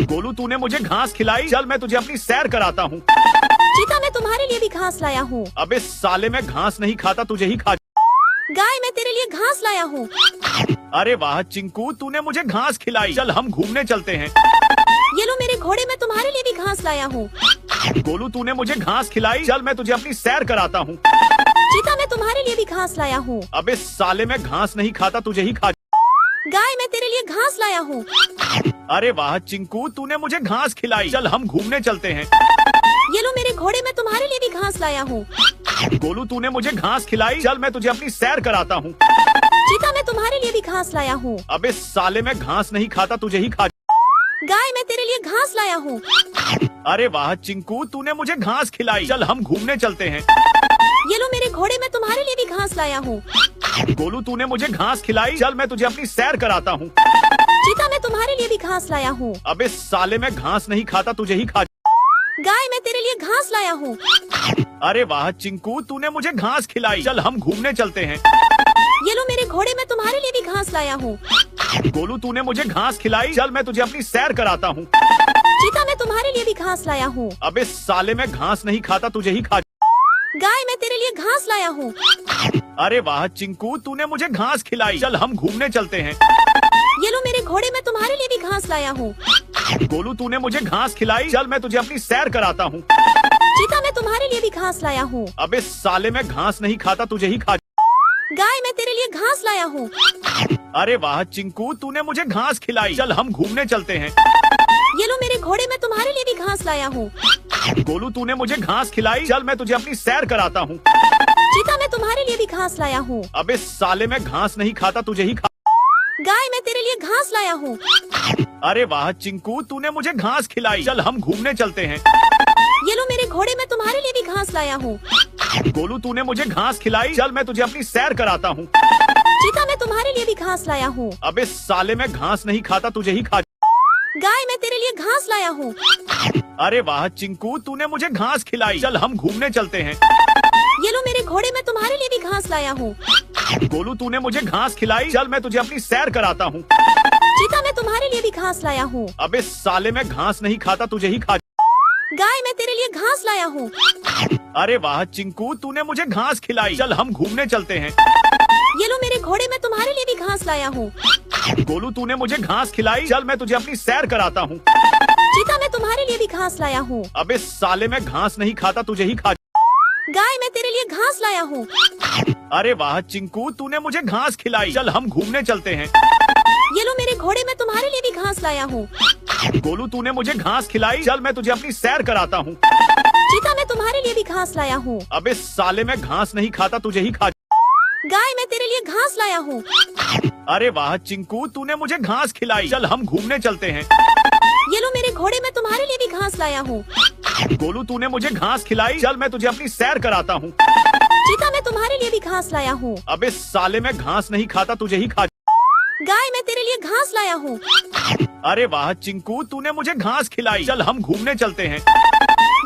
गोलू, तूने मुझे घास खिलाई। चल मैं तुझे अपनी सैर कराता हूँ। चीता मैं तुम्हारे लिए भी घास लाया हूँ। अबे साले मैं घास नहीं खाता, तुझे ही खा। गाय मैं तेरे लिए घास लाया हूँ। अरे वाह चिंकू, तूने मुझे घास खिलाई। चल हम घूमने चलते हैं। ये लो मेरे घोड़े मैं तुम्हारे लिए भी घास लाया हूँ। गोलू तूने मुझे घास खिलाई, चल मैं तुझे अपनी सैर कराता हूँ। चीता मैं तुम्हारे लिए भी घास लाया हूँ। अबे साले मैं घास नहीं खाता, तुझे ही खा। गाय मैं तेरे लिए घास लाया हूँ। अरे वाह चिंकू, तूने मुझे घास खिलाई। चल हम घूमने चलते हैं। ये लो मेरे घोड़े मैं तुम्हारे लिए भी घास लाया हूँ। गोलू तूने मुझे घास खिलाई, चल मैं तुझे अपनी सैर कराता हूँ। चीता मैं तुम्हारे लिए भी घास लाया हूँ। अबे साले मैं घास नहीं खाता, तुझे ही खा। गाय मैं तेरे लिए घास लाया हूँ। अरे वाह चिंकू, तूने मुझे घास खिलाई। चल हम घूमने चलते हैं। ये लो मेरे घोड़े मैं तुम्हारे लिए भी घास लाया हूँ। गोलू तूने मुझे घास खिलाई, चल मैं तुझे अपनी सैर कराता हूँ। चीता मैं तुम्हारे लिए भी घास लाया हूँ। अबे साले मैं घास नहीं खाता, तुझे ही खा। गाय मैं तेरे लिए घास लाया हूँ। अरे वाह चिंकू, तूने मुझे घास खिलाई। चल हम घूमने चलते हैं। ये लो मेरे घोड़े मैं तुम्हारे लिए भी घास लाया हूँ। गोलू तूने मुझे घास खिलाई, चल मैं तुझे अपनी सैर कराता हूँ। चीता मैं तुम्हारे लिए भी घास लाया हूँ। अबे साले मैं घास नहीं खाता, तुझे ही खा। गाय मैं तेरे लिए घास लाया हूँ। अरे वाह चिंकू, तूने मुझे घास खिलाई। चल हम घूमने चलते हैं। ये लो मेरे घोड़े मैं तुम्हारे लिए भी घास लाया हूँ। गोलू तूने मुझे घास खिलाई, चल मैं तुझे अपनी सैर कराता हूँ। चीता मैं तुम्हारे लिए भी घास लाया हूँ। अबे साले मैं घास नहीं खाता, तुझे ही खा। गाय मैं तेरे लिए घास लाया हूँ। अरे वाह चिंकू, तूने मुझे घास खिलाई। चल हम घूमने चलते हैं। ये लो मेरे घोड़े मैं तुम्हारे लिए भी घास लाया हूँ। गोलू तूने मुझे घास खिलाई, चल मैं तुझे अपनी सैर कराता हूँ। चीता मैं तुम्हारे लिए भी घास लाया हूँ। अबे साले मैं घास नहीं खाता, तुझे ही खा। गाय मैं तेरे लिए घास लाया हूँ। अरे वाह चिंकू, तूने मुझे घास खिलाई। चल हम घूमने चलते हैं। ये लो मेरे घोड़े मैं तुम्हारे लिए भी घास लाया हूँ। गोलू तूने मुझे घास खिलाई, चल मैं तुझे अपनी सैर कराता हूँ। चीता मैं तुम्हारे लिए भी घास लाया हूँ। अबे साले मैं घास नहीं खाता, तुझे ही खा। गाय मैं तेरे लिए घास लाया हूँ। अरे वाह चिंकू, तूने मुझे घास खिलाई। चल हम घूमने चलते हैं। ये लो मेरे घोड़े मैं तुम्हारे लिए भी घास लाया हूँ। गोलू तूने मुझे घास खिलाई, चल मैं तुझे अपनी सैर कराता हूँ। चीता मैं तुम्हारे लिए भी घास लाया हूँ। अबे साले मैं घास नहीं खाता, तुझे ही खा। गाय मैं तेरे लिए घास लाया हूँ। अरे वाह चिंकू, तूने मुझे घास खिलाई। चल हम घूमने चलते हैं। ये लो मेरे घोड़े मैं तुम्हारे लिए भी घास लाया हूँ। गोलू तूने मुझे घास खिलाई, चल मैं तुझे अपनी सैर कराता हूँ। चीता मैं तुम्हारे लिए भी घास लाया हूँ। अबे साले मैं घास नहीं खाता, तुझे ही खा। गाय मैं तेरे लिए घास लाया हूँ। अरे वाह चिंकू, तूने मुझे घास खिलाई। चल हम घूमने चलते हैं। ये लो मेरे घोड़े मैं तुम्हारे लिए भी घास लाया हूँ। गोलू तूने मुझे घास खिलाई, चल मैं तुझे अपनी सैर कराता हूँ। चीता मैं तुम्हारे लिए भी घास लाया हूँ। अबे साले मैं घास नहीं खाता, तुझे ही खा। गाय मैं तेरे लिए घास लाया हूँ। अरे वाह चिंकू, तूने मुझे घास खिलाई। चल हम घूमने चलते हैं। ये लो मेरे घोड़े मैं तुम्हारे लिए भी घास लाया हूँ। गोलू तूने मुझे घास खिलाई, चल मैं तुझे अपनी सैर कराता हूँ। चीता मैं तुम्हारे लिए भी घास लाया हूँ। अबे साले मैं घास नहीं खाता, तुझे ही खा। गाय मैं तेरे लिए घास लाया हूँ। अरे वाह चिंकू, तूने मुझे घास खिलाई। चल हम घूमने चलते हैं।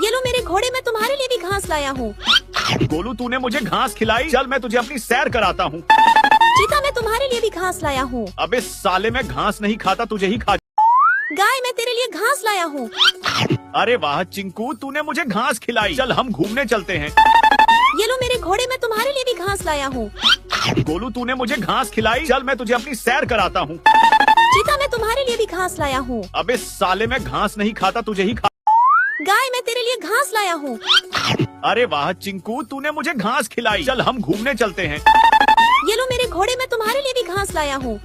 ये लो मेरे घोड़े मैं तुम्हारे लिए भी घास लाया हूँ। गोलू तूने मुझे घास खिलाई, चल मैं तुझे अपनी सैर कराता हूँ। चीता मैं तुम्हारे लिए भी घास लाया हूँ। अबे साले मैं घास नहीं खाता, तुझे ही खा। गाय मैं तेरे लिए घास लाया हूँ। अरे वाह चिंकू, तूने मुझे घास खिलाई। चल हम घूमने चलते हैं। ये लो मेरे घोड़े मैं तुम्हारे लिए भी घास लाया हूँ। गोलू तूने मुझे घास खिलाई, चल मैं तुझे अपनी सैर कराता हूँ। चीता मैं तुम्हारे लिए भी घास लाया हूँ। अबे साले मैं घास नहीं खाता, तुझे ही खा। गाय मैं तेरे लिए घास लाया हूँ। अरे वाह चिंकू, तूने मुझे घास खिलाई। चल हम घूमने चलते हैं। ये लो मेरे घोड़े मैं तुम्हारे लिए भी घास लाया हूँ।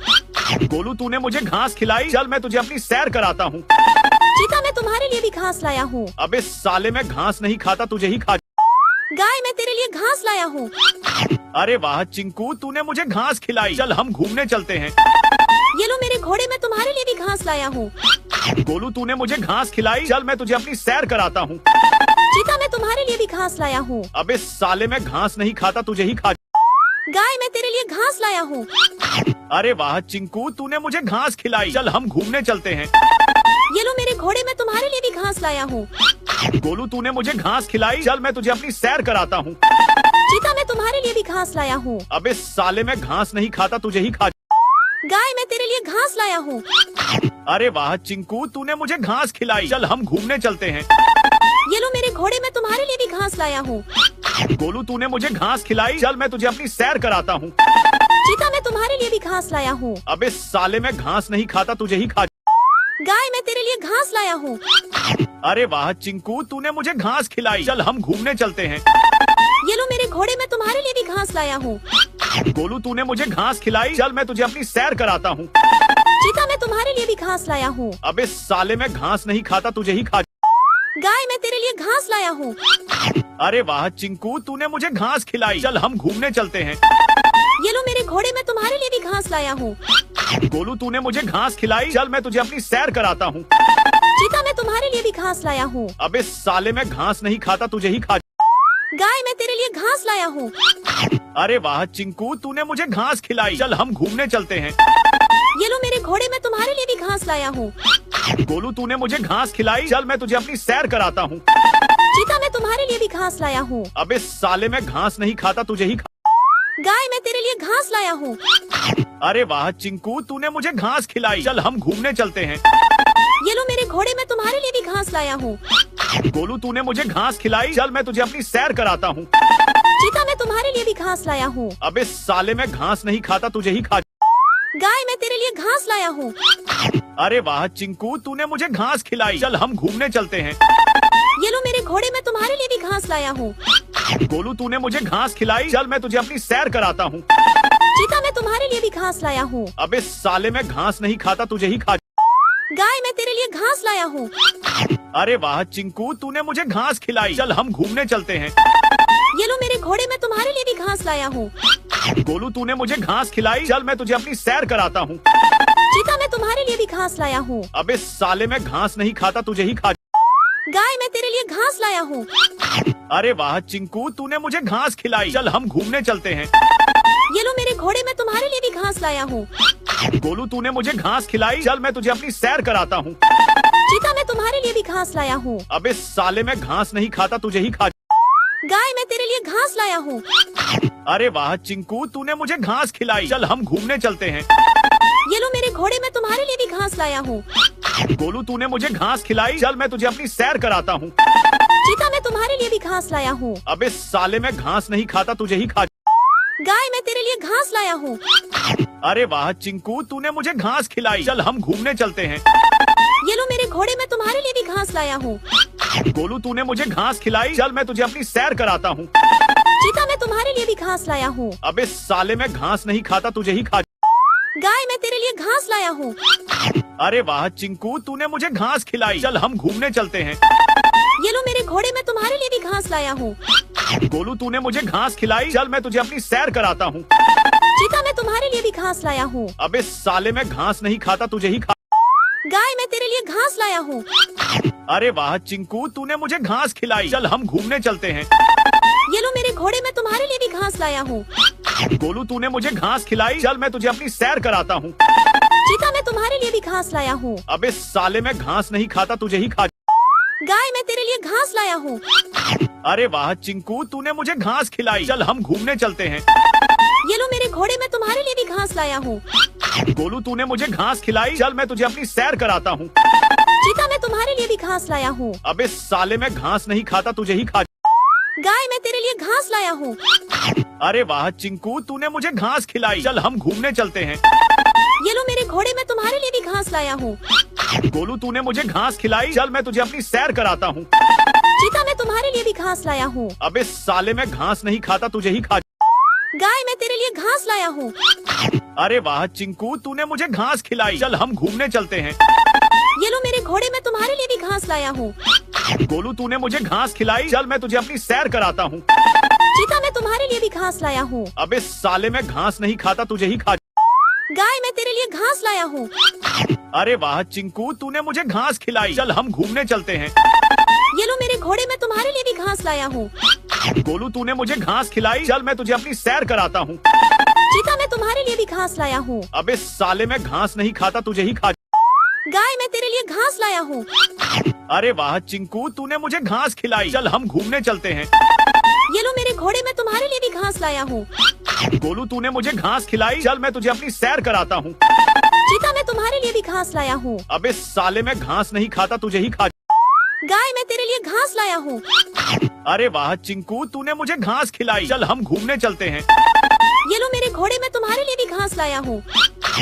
गोलू तूने मुझे घास खिलाई, चल मैं तुझे अपनी सैर कराता हूँ। चीता मैं तुम्हारे लिए भी घास लाया हूँ। अबे साले मैं घास नहीं खाता, तुझे ही खा। गाय मैं तेरे लिए घास लाया हूँ। अरे वाह चिंकू, तूने मुझे घास खिलाई। चल हम घूमने चलते हैं। ये लो मेरे घोड़े मैं तुम्हारे लिए भी घास लाया हूँ। गोलू तूने मुझे घास खिलाई, चल मैं तुझे अपनी सैर कराता हूँ। चीता मैं तुम्हारे लिए भी घास लाया हूँ। अबे साले मैं घास नहीं खाता, तुझे ही खा। गाय मैं तेरे लिए घास लाया हूँ। अरे वाह चिंकू, तूने मुझे घास खिलाई। चल हम घूमने चलते हैं। ये लो मेरे घोड़े मैं तुम्हारे लिए भी घास लाया हूँ। गोलू तूने मुझे घास खिलाई, चल मैं तुझे अपनी सैर कराता हूँ। चीता मैं तुम्हारे लिए भी घास लाया हूँ। अबे साले मैं घास नहीं खाता, तुझे ही खा। गाय मैं तेरे लिए घास लाया हूँ। अरे वाह चिंकू, तूने मुझे घास खिलाई। चल हम घूमने चलते हैं। ये लो मेरे घोड़े, मैं तुम्हारे लिए भी घास लाया हूँ। गोलू तूने मुझे घास खिलाई, चल मैं तुझे अपनी सैर कराता हूँ। चीता, मैं तुम्हारे लिए भी घास लाया हूँ। अबे साले, मैं घास नहीं खाता, तुझे ही खा। गाय, मैं तेरे लिए घास लाया हूँ। अरे वाह चिंकू, तूने मुझे घास खिलाई, चल हम घूमने चलते हैं। ये लो मेरे घोड़े, मैं तुम्हारे लिए भी घास लाया हूँ। गोलू तूने मुझे घास खिलाई, चल मैं तुझे अपनी सैर कराता हूँ। चीता, मैं तुम्हारे लिए भी घास लाया हूँ। अबे साले, मैं घास नहीं खाता, तुझे ही खा। गाय, मैं तेरे लिए घास लाया हूँ। अरे वाह चिंकू, तूने मुझे घास खिलाई, चल हम घूमने चलते हैं। ये लो मेरे घोड़े, मैं तुम्हारे लिए भी घास लाया हूँ। गोलू तूने मुझे घास खिलाई, चल मैं तुझे अपनी सैर कराता हूँ। चीता, मैं तुम्हारे लिए भी घास लाया हूँ। अबे साले, मैं घास नहीं खाता, तुझे ही खा। गाय, मैं तेरे लिए घास लाया हूँ। अरे वाह चिंकू, तूने मुझे घास खिलाई, चल हम घूमने चलते हैं। ये लो मेरे घोड़े, मैं तुम्हारे लिए भी घास लाया हूँ। गोलू तूने मुझे घास खिलाई, चल मैं तुझे अपनी सैर कराता हूँ। चीता, मैं तुम्हारे लिए भी घास लाया हूँ। अबे साले, मैं घास नहीं खाता, तुझे ही खा। गाय, मैं तेरे लिए घास लाया हूँ। अरे वाह चिंकू, तूने मुझे घास खिलाई, चल हम घूमने चलते हैं। ये लो मेरे घोड़े, मैं तुम्हारे लिए भी घास लाया हूँ। गोलू तूने मुझे घास खिलाई, चल मैं तुझे अपनी सैर कराता हूँ। चीता, मैं तुम्हारे लिए भी घास लाया हूँ। अबे साले, मैं घास नहीं खाता, तुझे ही खा। गाय, मैं तेरे लिए घास लाया हूँ। अरे वाह चिंकू, तूने मुझे घास खिलाई, चल हम घूमने चलते हैं। ये लो मेरे घोड़े, मैं तुम्हारे लिए भी घास लाया हूँ। गोलू तूने मुझे घास खिलाई, चल मैं तुझे अपनी सैर कराता हूँ। चीता, मैं तुम्हारे लिए भी घास लाया हूँ। अबे साले, मैं घास नहीं खाता, तुझे ही खा। गाय, मैं तेरे लिए घास लाया हूँ। अरे वाह चिंकू, तूने मुझे घास खिलाई, चल हम घूमने चलते हैं। ये लो मेरे घोड़े, मैं तुम्हारे लिए भी घास लाया हूँ। गोलू तूने मुझे घास खिलाई, चल मैं तुझे अपनी सैर कराता हूँ। चीता, मैं तुम्हारे लिए भी घास लाया हूँ। अबे साले, मैं घास नहीं खाता, तुझे ही खा। गाय, मैं तेरे लिए घास लाया हूँ। अरे वाह चिंकू, तूने मुझे घास खिलाई, चल हम घूमने चलते हैं। ये लो मेरे घोड़े, मैं तुम्हारे लिए भी घास लाया हूँ। गोलू तूने मुझे घास खिलाई, चल मैं तुझे अपनी सैर कराता हूँ। चीता, मैं तुम्हारे लिए भी घास लाया हूँ। अबे साले, मैं घास नहीं खाता, तुझे ही खा। गाय, मैं तेरे लिए घास लाया हूँ। अरे वाह चिंकू, तूने मुझे घास खिलाई, चल हम घूमने चलते हैं। ये लो मेरे घोड़े, मैं तुम्हारे लिए भी घास लाया हूँ। गोलू तूने मुझे घास खिलाई, चल मैं तुझे अपनी सैर कराता हूँ। चीता, मैं तुम्हारे लिए भी घास लाया हूँ। अबे साले, मैं घास नहीं खाता, तुझे ही खा। गाय, मैं तेरे लिए घास लाया हूँ। अरे वाह चिंकू, तूने मुझे घास खिलाई, चल हम घूमने चलते हैं। ये लो मेरे घोड़े, मैं तुम्हारे लिए भी घास लाया हूँ। गोलू तूने मुझे घास खिलाई, चल मैं तुझे अपनी सैर कराता हूँ। चीता, मैं तुम्हारे लिए भी घास लाया हूँ। अबे साले, मैं घास नहीं खाता, तुझे ही खा। गाय, मैं तेरे लिए घास लाया हूँ। अरे वाह चिंकू, तूने मुझे घास खिलाई, चल हम घूमने चलते हैं। ये लो मेरे घोड़े, मैं तुम्हारे लिए भी घास लाया हूँ। गोलू तूने मुझे घास खिलाई, चल मैं तुझे अपनी सैर कराता हूँ। चीता, मैं तुम्हारे लिए भी घास लाया हूँ। अबे साले, मैं घास नहीं खाता, तुझे ही खा। गाय, मैं तेरे लिए घास लाया हूँ। अरे वाह चिंकू, तूने मुझे घास खिलाई, चल हम घूमने चलते हैं। ये लो मेरे घोड़े, मैं तुम्हारे लिए भी घास लाया हूँ। गोलू तूने मुझे घास खिलाई, चल मैं तुझे अपनी सैर कराता हूँ। चीता, मैं तुम्हारे लिए भी घास लाया हूँ। अबे साले, मैं घास नहीं खाता, तुझे ही खा। गाय, मैं तेरे लिए घास लाया हूँ। अरे वाह चिंकू, तूने मुझे घास खिलाई, चल हम घूमने चलते हैं। ये लो मेरे घोड़े, मैं तुम्हारे लिए भी घास लाया हूँ। गोलू तूने मुझे घास खिलाई, चल मैं तुझे अपनी सैर कराता हूँ। चीता, मैं तुम्हारे लिए भी घास लाया हूँ। अबे साले, मैं घास नहीं खाता, तुझे ही खा। गाय, मैं तेरे लिए घास लाया हूँ। अरे वाह चिंकू, तूने मुझे घास खिलाई, चल हम घूमने चलते हैं। ये लो मेरे घोड़े, मैं तुम्हारे लिए भी घास लाया हूँ। गोलू तूने मुझे घास खिलाई, चल मैं तुझे अपनी सैर कराता हूँ। चीता, मैं तुम्हारे लिए भी घास लाया हूँ। अबे साले, मैं घास नहीं खाता, तुझे ही खा। गाय, मैं तेरे लिए घास लाया हूँ। अरे वाह चिंकू, तूने मुझे घास खिलाई, चल हम घूमने चलते हैं। ये लो मेरे घोड़े, मैं तुम्हारे लिए भी घास लाया हूँ। गोलू तूने मुझे घास खिलाई, चल मैं तुझे अपनी सैर कराता हूँ। चीता, मैं तुम्हारे लिए भी घास लाया हूँ। अबे साले, मैं घास नहीं खाता, तुझे ही खा। गाय, मैं तेरे लिए घास लाया हूँ। अरे वाह चिंकू, तूने मुझे घास खिलाई, चल हम घूमने चलते हैं। ये लो मेरे घोड़े, मैं तुम्हारे लिए भी घास लाया हूँ। गोलू तूने मुझे घास खिलाई, चल मैं तुझे अपनी सैर कराता हूँ। चीता, मैं तुम्हारे लिए भी घास लाया हूँ। अबे साले, मैं घास नहीं खाता, तुझे ही खा। गाय, मैं तेरे लिए घास लाया हूँ। अरे वाह चिंकू, तूने मुझे घास खिलाई, चल हम घूमने चलते हैं। ये लो मेरे घोड़े, मैं तुम्हारे लिए भी घास लाया हूँ। गोलू तूने मुझे घास खिलाई, चल मैं तुझे अपनी सैर कराता हूँ। चीता, मैं तुम्हारे लिए भी घास लाया हूँ। अबे साले, मैं घास नहीं खाता, तुझे ही खा। गाय मैं तेरे लिए घास लाया हूँ। अरे वाह चिंकू, तूने मुझे घास खिलाई। चल हम घूमने चलते हैं। ये लो मेरे घोड़े, मैं तुम्हारे लिए भी घास लाया हूँ।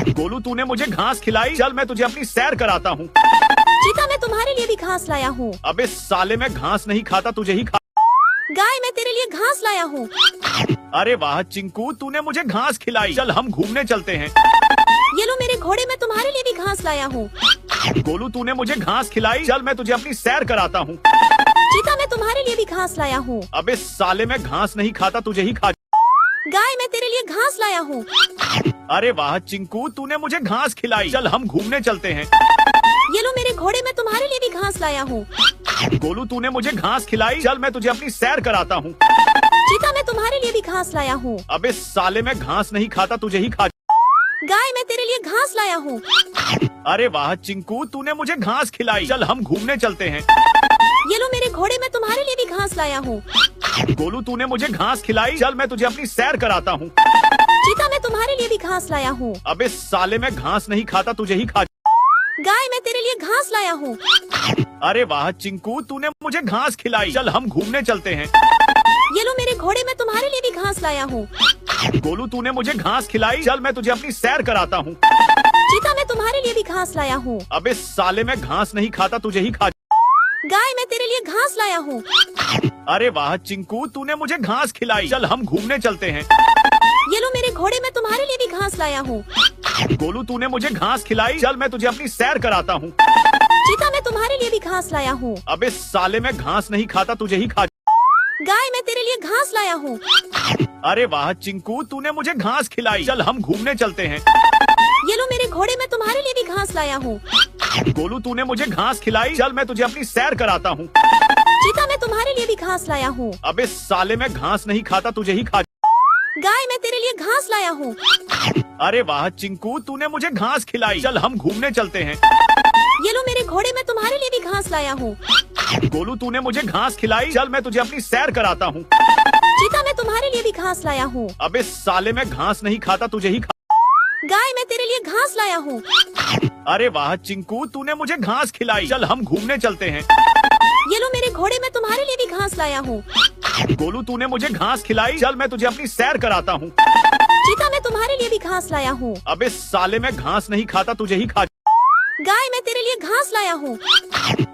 गोलू, तूने मुझे घास खिलाई। चल मैं तुझे अपनी सैर कराता हूँ। चीता मैं तुम्हारे लिए भी घास लाया हूँ। अबे साले, मैं घास नहीं खाता, तुझे ही खा। गाय मैं तेरे लिए घास लाया हूँ। अरे वाह चिंकू, तूने मुझे घास खिलाई। चल हम घूमने चलते हैं। ये लो मेरे घोड़े, मैं तुम्हारे लिए भी घास लाया हूँ। गोलू, तूने मुझे घास खिलाई। चल मैं तुझे अपनी सैर कराता हूँ। चीता मैं तुम्हारे लिए भी घास लाया हूँ। अबे साले, मैं घास नहीं खाता, तुझे ही खा। गाय मैं तेरे लिए घास लाया हूँ। अरे वाह चिंकू, तूने मुझे घास खिलाई। चल हम घूमने चलते हैं। ये लो मेरे घोड़े, मैं तुम्हारे लिए भी घास लाया हूँ। गोलू, तूने मुझे घास खिलाई। चल मैं तुझे अपनी सैर कराता हूँ। चीता मैं तुम्हारे लिए भी घास लाया हूँ। अबे साले, मैं घास नहीं खाता, तुझे ही खा। गाय मैं तेरे लिए घास लाया हूँ। अरे वाह चिंकू, तूने मुझे घास खिलाई। चल हम घूमने चलते हैं। ये लो मेरे घोड़े, मैं तुम्हारे लिए भी घास लाया हूँ। गोलू, तूने मुझे घास खिलाई। चल मैं तुझे अपनी सैर कराता हूँ। चीता मैं तुम्हारे लिए भी घास लाया हूँ। अबे साले, मैं घास नहीं खाता, तुझे ही खा। गाय मैं तेरे लिए घास लाया हूँ। अरे वाह चिंकू, तूने मुझे घास खिलाई। चल हम घूमने चलते हैं। ये लो मेरे घोड़े, मैं तुम्हारे लिए भी घास लाया हूँ। गोलू, तूने मुझे घास खिलाई। चल मैं तुझे अपनी सैर कराता हूँ। चीता मैं तुम्हारे लिए भी घास लाया हूँ। अबे साले, मैं घास नहीं खाता, तुझे ही खा। गाय मैं तेरे लिए घास लाया हूँ। अरे वाह चिंकू, तूने मुझे घास खिलाई। चल हम घूमने चलते हैं। ये लो मेरे घोड़े, मैं तुम्हारे लिए भी घास लाया हूँ। गोलू, तूने मुझे घास खिलाई। चल मैं तुझे अपनी सैर कराता हूँ। चीता मैं तुम्हारे लिए भी घास लाया हूँ। अबे साले, मैं घास नहीं खाता, तुझे ही खा। गाय मैं तेरे लिए घास लाया हूँ। अरे वाह चिंकू, तूने मुझे घास खिलाई। चल हम घूमने चलते हैं। ये लो मेरे घोड़े, मैं तुम्हारे लिए भी घास लाया हूँ। गोलू, तूने मुझे घास खिलाई। चल मैं तुझे अपनी सैर कराता हूँ। चीता मैं तुम्हारे लिए भी घास लाया हूँ। अबे साले, मैं घास नहीं खाता, तुझे ही खा। गाय मैं तेरे लिए घास लाया हूँ। अरे वाह चिंकू, तूने मुझे घास खिलाई। चल हम घूमने चलते हैं। ये लो मेरे घोड़े, मैं तुम्हारे लिए भी घास लाया हूँ। गोलू, तूने मुझे घास खिलाई। चल मैं तुझे अपनी सैर कराता हूँ। चीता मैं तुम्हारे लिए भी घास लाया हूँ। अबे साले, मैं घास नहीं खाता, तुझे ही खा। गाय मैं तेरे लिए घास लाया हूँ। अरे वाह चिंकू, तूने मुझे घास खिलाई। चल हम घूमने चलते हैं। ये लो मेरे घोड़े, मैं तुम्हारे लिए भी घास लाया हूँ। गोलू, तूने मुझे घास खिलाई। चल मैं तुझे अपनी सैर कराता हूँ। चीता मैं तुम्हारे लिए भी घास लाया हूँ। अबे साले, मैं घास नहीं खाता, तुझे ही खा। गाय मैं तेरे लिए घास लाया हूँ।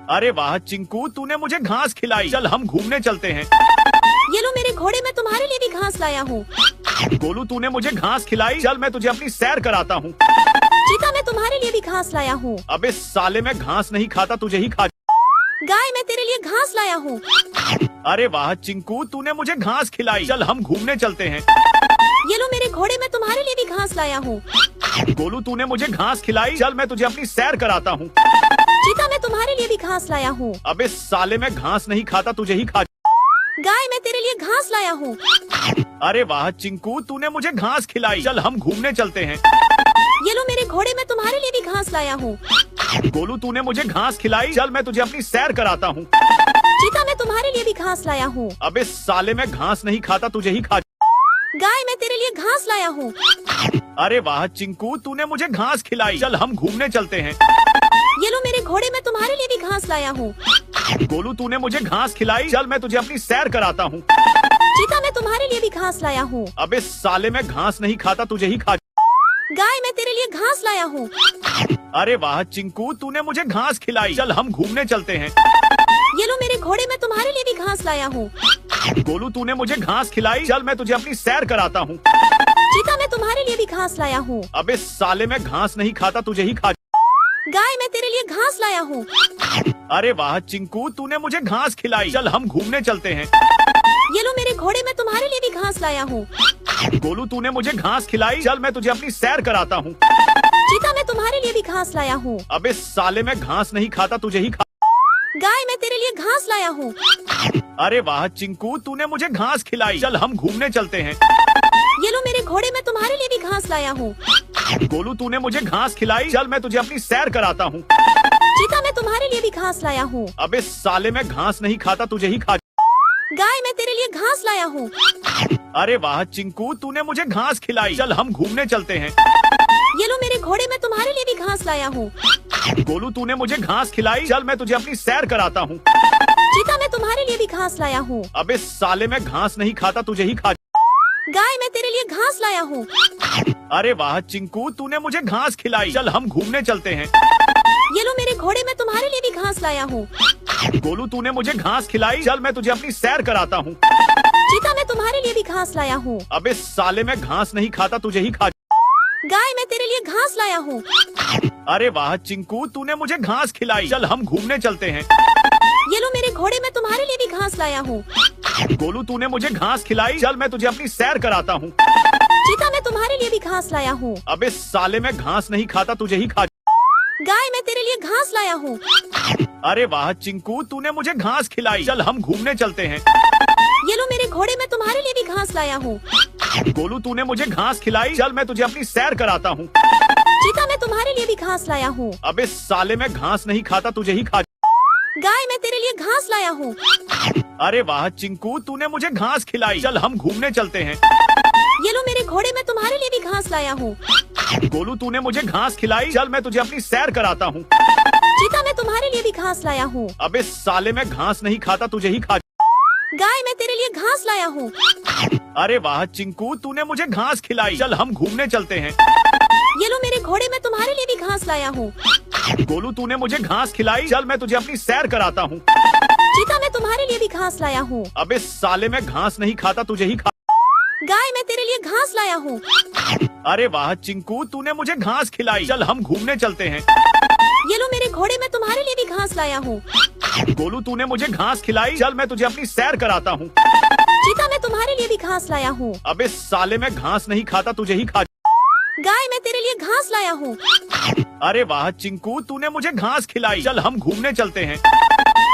अरे वाह चिंकू, तूने मुझे घास खिलाई। चल हम घूमने चलते हैं। ये लो मेरे घोड़े, मैं तुम्हारे लिए भी घास लाया हूँ। गोलू, तूने मुझे घास खिलाई। चल मैं तुझे अपनी सैर कराता हूँ। चीता मैं तुम्हारे लिए भी घास लाया हूँ। अबे साले, मैं घास नहीं खाता, तुझे ही खा। गाय मैं तेरे लिए घास लाया हूँ। अरे वाह चिंकू, तूने मुझे घास खिलाई। चल हम घूमने चलते हैं। ये लो मेरे घोड़े, मैं तुम्हारे लिए भी घास लाया हूँ। गोलू, तूने मुझे घास खिलाई। चल मैं तुझे अपनी सैर कराता हूँ। चीता मैं तुम्हारे लिए भी घास लाया हूँ। अबे साले, मैं घास नहीं खाता, तुझे ही खा। गाय मैं तेरे लिए घास लाया हूँ। अरे वाह चिंकू, तूने मुझे घास खिलाई। चल हम घूमने चलते हैं। ये लो मेरे घोड़े, मैं तुम्हारे लिए भी घास लाया हूँ। गोलू, तूने मुझे घास खिलाई। चल मैं तुझे अपनी सैर कराता हूँ। चीता मैं तुम्हारे लिए भी घास लाया हूँ। अबे साले, मैं घास नहीं खाता, तुझे ही खा। गाय मैं तेरे लिए घास लाया हूँ। अरे वाह चिंकू, तूने मुझे घास खिलाई। चल हम घूमने चलते हैं। ये लो मेरे घोड़े, मैं तुम्हारे लिए भी घास लाया हूँ। गोलू, तूने मुझे घास खिलाई। चल मैं तुझे अपनी सैर कराता हूँ। चीता मैं तुम्हारे लिए भी घास लाया हूँ। अबे साले, मैं घास नहीं खाता, तुझे ही खा। गाय मैं तेरे लिए घास लाया हूँ। अरे वाह चिंकू, तूने मुझे घास खिलाई। चल हम घूमने चलते हैं। ये लो मेरे घोड़े, मैं तुम्हारे लिए भी घास लाया हूँ। गोलू, तूने मुझे घास खिलाई। चल मैं तुझे अपनी सैर कराता हूँ। चीता मैं तुम्हारे लिए भी घास लाया हूँ। अबे साले, मैं घास नहीं खाता, तुझे ही खा। गाय मैं तेरे लिए घास लाया हूँ। अरे वाह चिंकू, तूने मुझे घास खिलाई। चल हम घूमने चलते हैं। ये लो मेरे घोड़े, मैं तुम्हारे लिए भी घास लाया हूँ। गोलू, तूने मुझे घास खिलाई। चल मैं तुझे अपनी सैर कराता हूँ। चीता मैं तुम्हारे लिए भी घास लाया हूँ। अबे साले, मैं घास नहीं खाता, तुझे ही खा। गाय मैं तेरे लिए घास लाया हूँ। अरे वाह चिंकू, तूने मुझे घास खिलाई। चल हम घूमने चलते हैं। ये लो मेरे घोड़े, मैं तुम्हारे लिए भी घास लाया हूँ। गोलू, तूने मुझे घास खिलाई। चल मैं तुझे अपनी सैर कराता हूँ। चीता मैं तुम्हारे लिए भी घास लाया हूँ। अबे साले, मैं घास नहीं खाता, तुझे ही खा। गाय मैं तेरे लिए घास लाया हूँ। अरे वाह चिंकू, तूने मुझे घास खिलाई। चल हम घूमने चलते हैं। ये लो मेरे घोड़े, मैं तुम्हारे लिए लिए भी घास लाया हूँ। गोलू तूने मुझे घास खिलाई, चल मैं तुझे अपनी सैर कराता हूँ। चीता मैं तुम्हारे लिए भी घास लाया हूँ। अबे साले मैं घास नहीं खाता, तुझे ही खा। गाय मैं तेरे लिए घास लाया हूँ। अरे वाह चिंकू, तूने मुझे घास खिलाई, चल हम घूमने चलते हैं। ये लो मेरे घोड़े मैं तुम्हारे लिए भी घास लाया हूँ। गोलू तूने मुझे घास खिलाई, चल मैं तुझे अपनी सैर कराता हूँ। चीता मैं तुम्हारे लिए भी घास लाया हूँ। अबे साले मैं घास नहीं खाता, तुझे ही खा। गाय मैं तेरे लिए घास लाया हूँ। अरे वाह चिंकू, तूने मुझे घास खिलाई, चल हम घूमने चलते हैं। ये लो मेरे घोड़े मैं तुम्हारे लिए भी घास लाया हूँ। गोलू तूने मुझे घास खिलाई, चल मैं तुझे अपनी सैर कराता हूँ। चीता मैं तुम्हारे लिए भी घास लाया हूँ। अबे साले मैं घास नहीं खाता, तुझे ही खा। गाय मैं तेरे लिए घास लाया हूँ। अरे वाह चिंकू, तूने मुझे घास खिलाई, चल हम घूमने चलते हैं। ये लो मेरे घोड़े मैं तुम्हारे लिए भी घास लाया हूँ। गोलू तूने मुझे घास खिलाई, चल मैं तुझे अपनी सैर कराता हूँ। चीता मैं तुम्हारे लिए भी घास लाया हूँ। अबे साले मैं घास नहीं खाता, तुझे ही खा। गाय मैं तेरे लिए घास लाया हूँ। अरे वाह चिंकू, तूने मुझे घास खिलाई, चल हम घूमने चलते हैं। ये लो मेरे घोड़े मैं तुम्हारे लिए भी घास लाया हूँ। गोलू तूने मुझे घास खिलाई, चल मैं तुझे अपनी सैर कराता हूँ। चीता मैं तुम्हारे लिए भी घास लाया हूँ। अबे साले मैं घास नहीं खाता, तुझे ही खा। गाय मैं तेरे लिए घास लाया हूँ। अरे वाह चिंकू, तूने मुझे घास खिलाई, चल हम घूमने चलते हैं। ये लो मेरे घोड़े मैं तुम्हारे लिए भी घास लाया हूँ। गोलू तूने मुझे घास खिलाई, चल मैं तुझे अपनी सैर कराता हूँ। चीता मैं तुम्हारे लिए भी घास लाया हूँ। अबे साले मैं घास नहीं खाता, तुझे ही खा। गाय मैं तेरे लिए घास लाया हूँ। अरे वाह चिंकू, तूने मुझे घास खिलाई, चल हम घूमने चलते हैं। ये लो मेरे घोड़े मैं तुम्हारे लिए भी घास लाया हूँ। गोलू तूने मुझे घास खिलाई, चल मैं तुझे अपनी सैर कराता हूँ। चीता मैं तुम्हारे लिए भी घास लाया हूँ। अबे साले मैं घास नहीं खाता, तुझे ही खा। गाय मैं तेरे लिए घास लाया हूँ। अरे वाह चिंकू, तूने मुझे घास खिलाई, चल हम घूमने चलते हैं।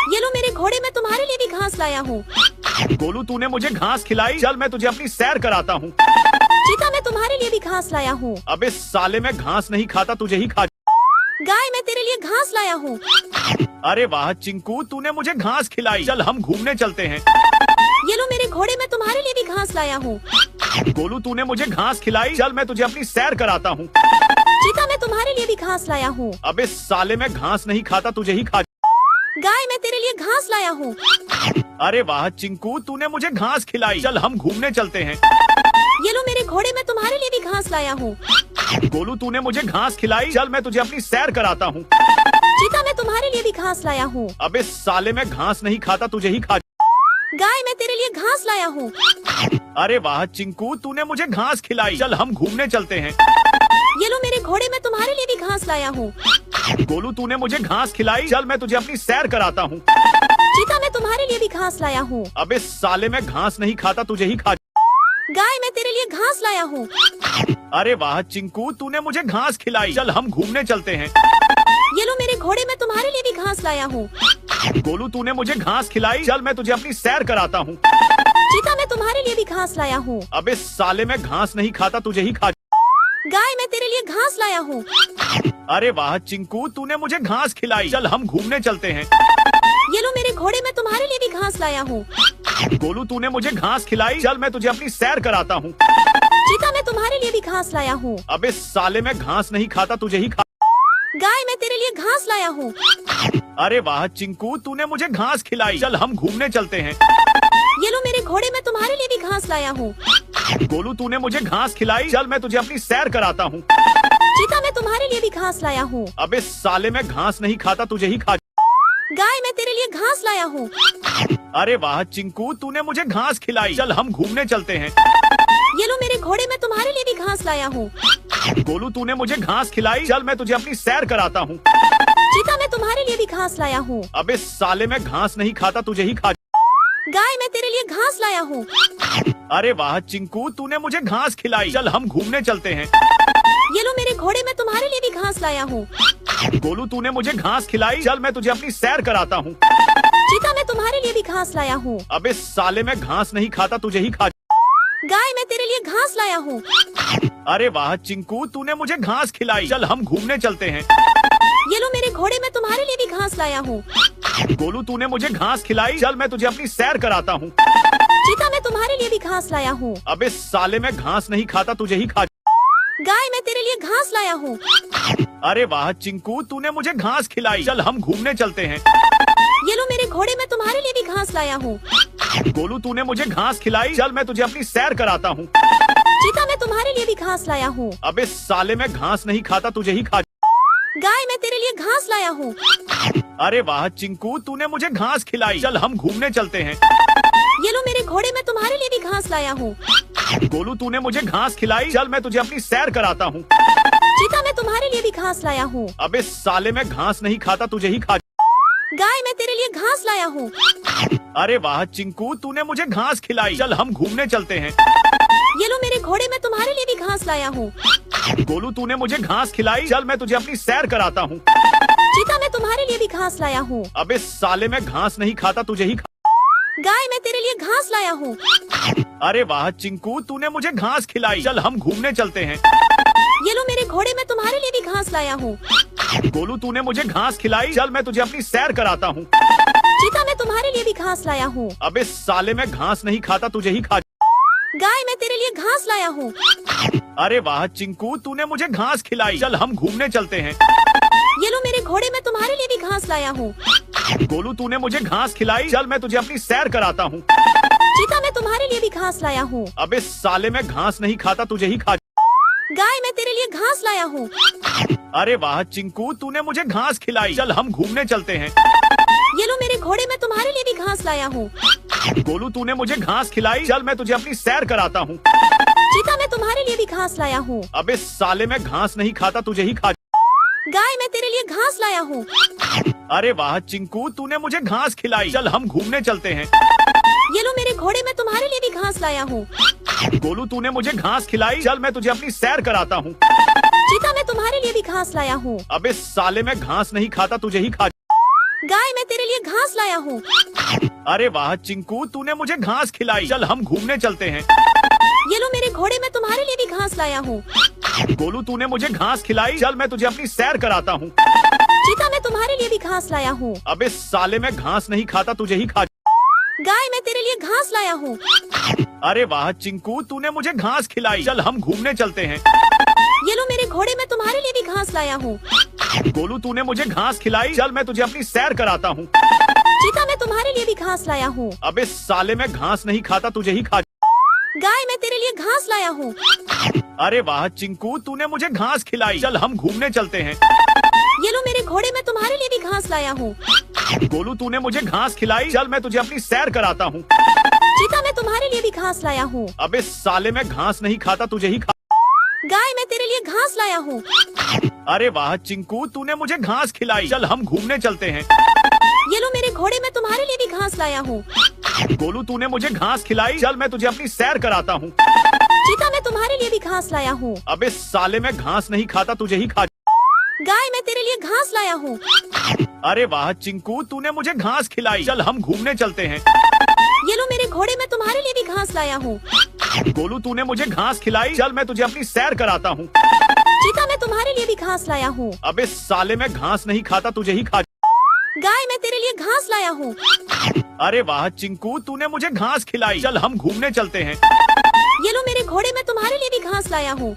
ये लो मेरे घोड़े मैं तुम्हारे लिए भी घास लाया हूँ। गोलू तूने मुझे घास खिलाई, चल मैं तुझे अपनी सैर कराता हूँ। चीता मैं तुम्हारे लिए भी घास लाया हूँ। अबे साले मैं घास नहीं खाता, तुझे ही खा। गाय मैं तेरे लिए घास लाया हूँ। अरे वाह चिंकू, तूने मुझे घास खिलाई, चल हम घूमने चलते हैं। ये लो मेरे घोड़े मैं तुम्हारे लिए भी घास लाया हूँ। गोलू तूने मुझे घास खिलाई, चल मैं तुझे अपनी सैर कराता हूँ। चीता मैं तुम्हारे लिए भी घास लाया हूँ। अबे साले मैं घास नहीं खाता, तुझे ही खा। गाय मैं तेरे लिए घास लाया हूँ। अरे वाह चिंकू, तूने मुझे घास खिलाई, चल हम घूमने चलते हैं। ये लो मेरे घोड़े मैं तुम्हारे लिए भी घास लाया हूँ। गोलू तूने मुझे घास खिलाई, चल मैं तुझे अपनी सैर कराता हूँ। चीता मैं तुम्हारे लिए भी घास लाया हूँ। अबे साले मैं घास नहीं खाता, तुझे ही खा। गाय मैं तेरे लिए घास लाया हूँ। अरे वाह चिंकू, तूने मुझे घास खिलाई, चल हम घूमने चलते हैं। ये लो मेरे घोड़े मैं तुम्हारे लिए भी घास लाया हूँ। गोलू तूने मुझे घास खिलाई, चल मैं तुझे अपनी सैर कराता हूँ। चीता मैं तुम्हारे लिए भी घास लाया हूँ। अबे साले मैं घास नहीं खाता, तुझे ही खा। गाय मैं तेरे लिए घास लाया हूँ। अरे वाह चिंकू, तूने मुझे घास खिलाई, चल हम घूमने चलते हैं। ये लो मेरे घोड़े मैं तुम्हारे लिए भी घास लाया हूँ। गोलू तूने मुझे घास खिलाई, चल मैं तुझे अपनी सैर कराता हूँ। चीता मैं तुम्हारे लिए भी घास लाया हूँ। अबे साले मैं घास नहीं खाता, तुझे ही खा। गाय मैं तेरे लिए घास लाया हूँ। अरे वाह चिंकू, तूने मुझे घास खिलाई, चल हम घूमने चलते हैं। ये लो मेरे घोड़े मैं तुम्हारे लिए भी घास लाया हूँ। गोलू तूने मुझे घास खिलाई, चल मैं तुझे अपनी सैर कराता हूँ। चीता मैं तुम्हारे लिए भी घास लाया हूँ। अबे साले मैं घास नहीं खाता, तुझे ही खा। गाय मैं तेरे लिए घास लाया हूँ। अरे वाह चिंकू, तूने मुझे घास खिलाई, चल हम घूमने चलते हैं। ये लो मेरे घोड़े मैं तुम्हारे लिए भी घास लाया हूँ। गोलू तूने मुझे घास खिलाई, चल मैं तुझे अपनी सैर कराता हूँ। चीता मैं तुम्हारे लिए भी घास लाया हूँ। अबे साले मैं घास नहीं खाता, तुझे ही खा। गाय मैं तेरे लिए घास लाया हूँ। अरे वाह चिंकू, तूने मुझे घास खिलाई, चल हम घूमने चलते हैं। ये लो मेरे घोड़े मैं तुम्हारे लिए भी घास लाया हूँ। गोलू तूने मुझे घास खिलाई, चल मैं तुझे अपनी सैर कराता हूँ। चीता मैं तुम्हारे लिए भी घास लाया हूँ। अबे साले मैं घास नहीं खाता, तुझे ही खा। गाय मैं तेरे लिए घास लाया हूँ। अरे वाह चिंकू, तूने मुझे घास खिलाई, चल हम घूमने चलते हैं। ये लो मेरे घोड़े मैं तुम्हारे लिए भी घास लाया हूँ। गोलू तूने मुझे घास खिलाई, चल मैं तुझे अपनी सैर कराता हूँ। चीता मैं तुम्हारे लिए भी घास लाया हूँ। अबे साले मैं घास नहीं खाता, तुझे ही खा। गाय मैं तेरे लिए घास लाया हूँ। अरे वाह चिंकू, तूने मुझे घास खिलाई, चल हम घूमने चलते हैं। ये लो मेरे घोड़े मैं तुम्हारे लिए भी घास लाया हूँ। गोलू तूने मुझे घास खिलाई, चल मैं तुझे अपनी सैर कराता हूँ। चीता मैं तुम्हारे लिए भी घास लाया हूँ। अबे साले मैं घास नहीं खाता, तुझे ही खा। गाय मैं मैं तेरे लिए घास लाया हूँ। अरे वाह चिंकू, तूने मुझे घास खिलाई। चल हम घूमने चलते हैं। ये लो मेरे घोड़े, मैं तुम्हारे लिए भी घास लाया हूँ। गोलू, तूने मुझे घास खिलाई। चल मैं तुझे अपनी सैर कराता हूँ। चीता, मैं तुम्हारे लिए भी घास लाया हूँ। अबे साले, मैं घास नहीं खाता, तुझे ही खा। गाय, मैं तेरे लिए घास लाया हूँ। अरे वाह चिंकू, तूने मुझे घास खिलाई। चल हम घूमने चलते हैं। ये लो मेरे घोड़े, मैं तुम्हारे लिए भी घास लाया हूँ। गोलू, तूने मुझे घास खिलाई। चल मैं तुझे अपनी सैर कराता हूँ। चीता, मैं तुम्हारे लिए भी घास लाया हूँ। अबे साले, मैं घास नहीं खाता, तुझे ही खा। गाय, मैं तेरे लिए घास लाया हूँ। अरे वाह चिंकू, तूने मुझे घास खिलाई। चल हम घूमने चलते हैं। ये लो मेरे घोड़े, मैं तुम्हारे लिए भी घास लाया हूँ। गोलू, तूने मुझे घास खिलाई। चल मैं तुझे अपनी सैर कराता हूँ। चीता, मैं तुम्हारे लिए भी घास लाया हूँ। अबे साले, मैं घास नहीं खाता, तुझे ही खा। गाय, मैं तेरे लिए घास लाया हूँ। अरे वाह चिंकू, तूने मुझे घास खिलाई। चल हम घूमने चलते हैं। ये लो मेरे घोड़े, मैं तुम्हारे लिए भी घास लाया हूँ। गोलू, तूने मुझे घास खिलाई। चल मैं तुझे अपनी सैर कराता हूँ। चीता, मैं तुम्हारे लिए भी घास लाया हूँ। अबे साले, मैं घास नहीं खाता, तुझे ही खा। गाय, मैं तेरे लिए घास लाया हूँ। अरे वाह चिंकू, तूने मुझे घास खिलाई। चल हम घूमने चलते हैं। ये लो मेरे घोड़े, मैं तुम्हारे लिए भी घास लाया हूँ। गोलू, तूने मुझे घास खिलाई। चल मैं तुझे अपनी सैर कराता हूँ। चीता, मैं तुम्हारे लिए भी घास लाया हूँ। अबे साले, मैं घास नहीं खाता, तुझे ही खा। गाय, मैं तेरे लिए घास लाया हूँ। अरे वाह चिंकू, तूने मुझे घास खिलाई। चल हम घूमने चलते हैं। ये लो मेरे घोड़े, मैं तुम्हारे लिए भी घास लाया हूँ। गोलू, तूने मुझे घास खिलाई। चल मैं तुझे अपनी सैर कराता हूँ। चीता, मैं तुम्हारे लिए भी घास लाया हूँ। अबे साले, मैं घास नहीं खाता, तुझे ही खा। गाय, मैं तेरे लिए घास लाया हूँ। अरे वाह चिंकू, तूने मुझे घास खिलाई। चल हम घूमने चलते हैं। ये लो मेरे घोड़े, मैं तुम्हारे लिए भी घास लाया हूँ। गोलू, तूने मुझे घास खिलाई। चल मैं तुझे अपनी सैर कराता हूँ। चीता, मैं तुम्हारे लिए भी घास लाया हूँ। अबे साले, मैं घास नहीं खाता, तुझे ही खा। गाय, मैं तेरे लिए घास लाया हूँ। अरे वाह चिंकू, तूने मुझे घास खिलाई। चल हम घूमने चलते हैं। ये लो मेरे घोड़े, मैं तुम्हारे लिए भी घास लाया हूँ। गोलू, तूने मुझे घास खिलाई। चल मैं तुझे अपनी सैर कराता हूँ। चीता, मैं तुम्हारे लिए भी घास लाया हूँ। अबे साले, मैं घास नहीं खाता, तुझे ही खा। गाय, मैं तेरे लिए घास लाया हूँ। अरे वाह चिंकू, तूने मुझे घास खिलाई। चल हम घूमने चलते हैं। ये लो मेरे घोड़े, मैं तुम्हारे लिए भी घास लाया हूँ। गोलू, तूने मुझे घास खिलाई। चल मैं तुझे अपनी सैर कराता हूँ। चीता, मैं तुम्हारे लिए भी घास लाया हूँ। अबे साले, मैं घास नहीं खाता, तुझे ही खा। गाय, मैं तेरे लिए घास लाया हूँ। अरे वाह चिंकू, तूने मुझे घास खिलाई। चल हम घूमने चलते हैं। ये लो मेरे घोड़े, मैं तुम्हारे लिए भी घास लाया हूँ। गोलू, तूने मुझे घास खिलाई। चल मैं तुझे अपनी सैर कराता हूँ। चीता, मैं तुम्हारे लिए भी घास लाया हूँ। अबे साले, मैं घास नहीं खाता, तुझे ही खा। गाय, मैं तेरे लिए घास लाया हूँ। अरे वाह चिंकू, तूने मुझे घास खिलाई। चल हम घूमने चलते हैं। ये लो मेरे घोड़े, मैं तुम्हारे लिए भी घास लाया हूँ। गोलू, तूने मुझे घास खिलाई। चल मैं तुझे अपनी सैर कराता हूँ। चीता, मैं तुम्हारे लिए भी घास लाया हूँ। अबे साले, मैं घास नहीं खाता, तुझे ही खा। गाय, मैं तेरे लिए घास लाया हूँ। अरे वाह चिंकू, तूने मुझे घास खिलाई। चल हम घूमने चलते हैं। ये लो मेरे घोड़े, मैं तुम्हारे लिए भी घास लाया हूँ। गोलू, तूने मुझे घास खिलाई। चल मैं तुझे अपनी सैर कराता हूँ। चीता, मैं तुम्हारे लिए भी घास लाया हूँ। अबे साले, मैं घास नहीं खाता, तुझे ही खा। गाय, मैं तेरे लिए घास लाया हूँ। अरे वाह चिंकू, तूने मुझे घास खिलाई। चल हम घूमने चलते हैं। ये लो मेरे घोड़े, मैं तुम्हारे लिए भी घास लाया हूँ।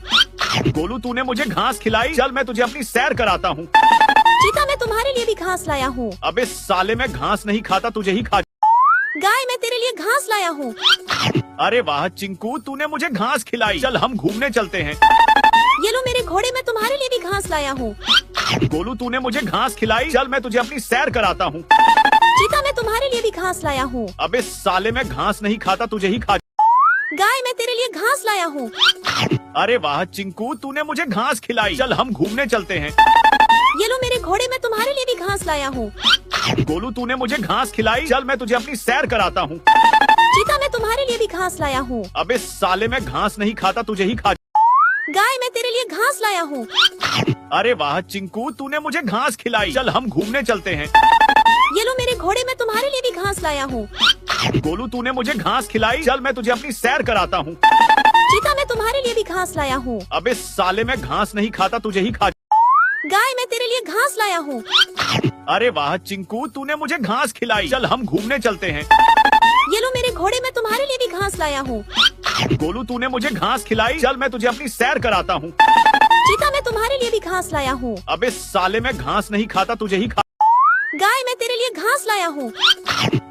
गोलू, तूने मुझे घास खिलाई। चल मैं तुझे अपनी सैर कराता हूँ। चीता, मैं तुम्हारे लिए भी घास लाया हूँ। अबे साले, मैं घास नहीं खाता, तुझे ही खा। गाय, मैं तेरे लिए घास लाया हूँ। अरे वाह चिंकू, तूने मुझे घास खिलाई। चल हम घूमने चलते हैं। ये लो मेरे घोड़े, मैं तुम्हारे लिए भी घास लाया हूँ। गोलू, तूने मुझे घास खिलाई। चल मैं तुझे अपनी सैर कराता हूँ। चीता, मैं तुम्हारे लिए भी घास लाया हूँ। अबे साले, मैं घास नहीं खाता, तुझे ही खा। गाय, मैं तेरे लिए घास लाया हूँ। अरे वाह चिंकू, तूने मुझे घास खिलाई। चल हम घूमने चलते हैं। ये लो मेरे घोड़े, मैं तुम्हारे लिए भी घास लाया हूँ। गोलू, तूने मुझे घास खिलाई। चल मैं तुझे अपनी सैर कराता हूँ। चीता, मैं तुम्हारे लिए भी घास लाया हूँ। अबे साले, मैं घास नहीं खाता, तुझे ही खा। गाय, मैं तेरे लिए घास लाया हूँ। अरे वाह चिंकू, तूने मुझे घास खिलाई। चल हम घूमने चलते हैं। ये लो मेरे घोड़े, मैं तुम्हारे लिए भी घास लाया हूँ। गोलू, तूने मुझे घास खिलाई। चल मैं तुझे अपनी सैर कराता हूँ। चीता, मैं तुम्हारे लिए भी घास लाया हूँ। अबे साले, मैं घास नहीं खाता, तुझे ही खा। गाय, मैं तेरे लिए घास लाया हूँ। अरे वाह चिंकू, तूने मुझे घास खिलाई। चल हम घूमने चलते हैं। ये लो मेरे घोड़े, मैं तुम्हारे लिए भी घास लाया हूँ। गोलू, तूने मुझे घास खिलाई। चल मैं तुझे अपनी सैर कराता हूँ। चीता, मैं तुम्हारे लिए भी घास लाया हूँ। अबे साले, मैं घास नहीं खाता, तुझे ही खा। गाय, मैं तेरे लिए घास लाया हूँ।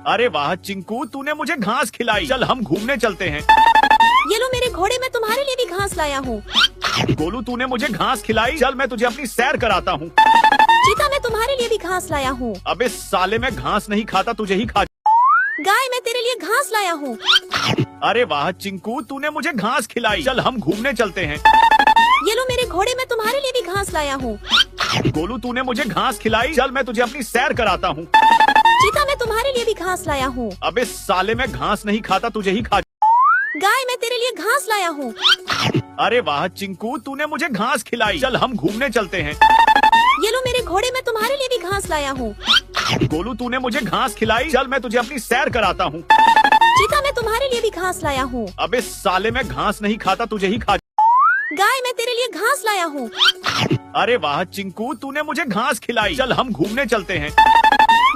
अरे वाह चिंकू, तूने मुझे घास खिलाई। चल हम घूमने चलते हैं। ये लो मेरे घोड़े, मैं तुम्हारे लिए भी घास लाया हूँ। गोलू, तूने मुझे घास खिलाई। चल मैं तुझे अपनी सैर कराता हूँ। चीता, मैं तुम्हारे लिए भी घास लाया हूँ। अबे साले, मैं घास नहीं खाता, तुझे ही खा। गाय, मैं तेरे लिए घास लाया हूँ। अरे वाह चिंकू, तूने मुझे घास खिलाई। चल हम घूमने चलते हैं। ये लो मेरे घोड़े, मैं तुम्हारे लिए भी घास लाया हूँ। गोलू, तूने मुझे घास खिलाई। चल मैं तुझे अपनी सैर कराता हूँ। चीता, मैं तुम्हारे लिए भी घास लाया हूँ। अबे साले, मैं घास नहीं खाता, तुझे ही खा। गाय, मैं तेरे लिए घास लाया हूँ। अरे वाह चिंकू, तूने मुझे घास खिलाई। चल हम घूमने चलते हैं। ये लो मेरे घोड़े, मैं तुम्हारे लिए भी घास लाया हूँ। गोलू, तूने मुझे घास खिलाई। चल मैं तुझे अपनी सैर कराता हूँ। चीता, मैं तुम्हारे लिए भी घास लाया हूँ। अबे साले, मैं घास नहीं खाता, तुझे ही खा। गाय, मैं तेरे लिए घास लाया हूँ। अरे वाह चिंकू, तूने मुझे घास खिलाई। चल हम घूमने चलते हैं।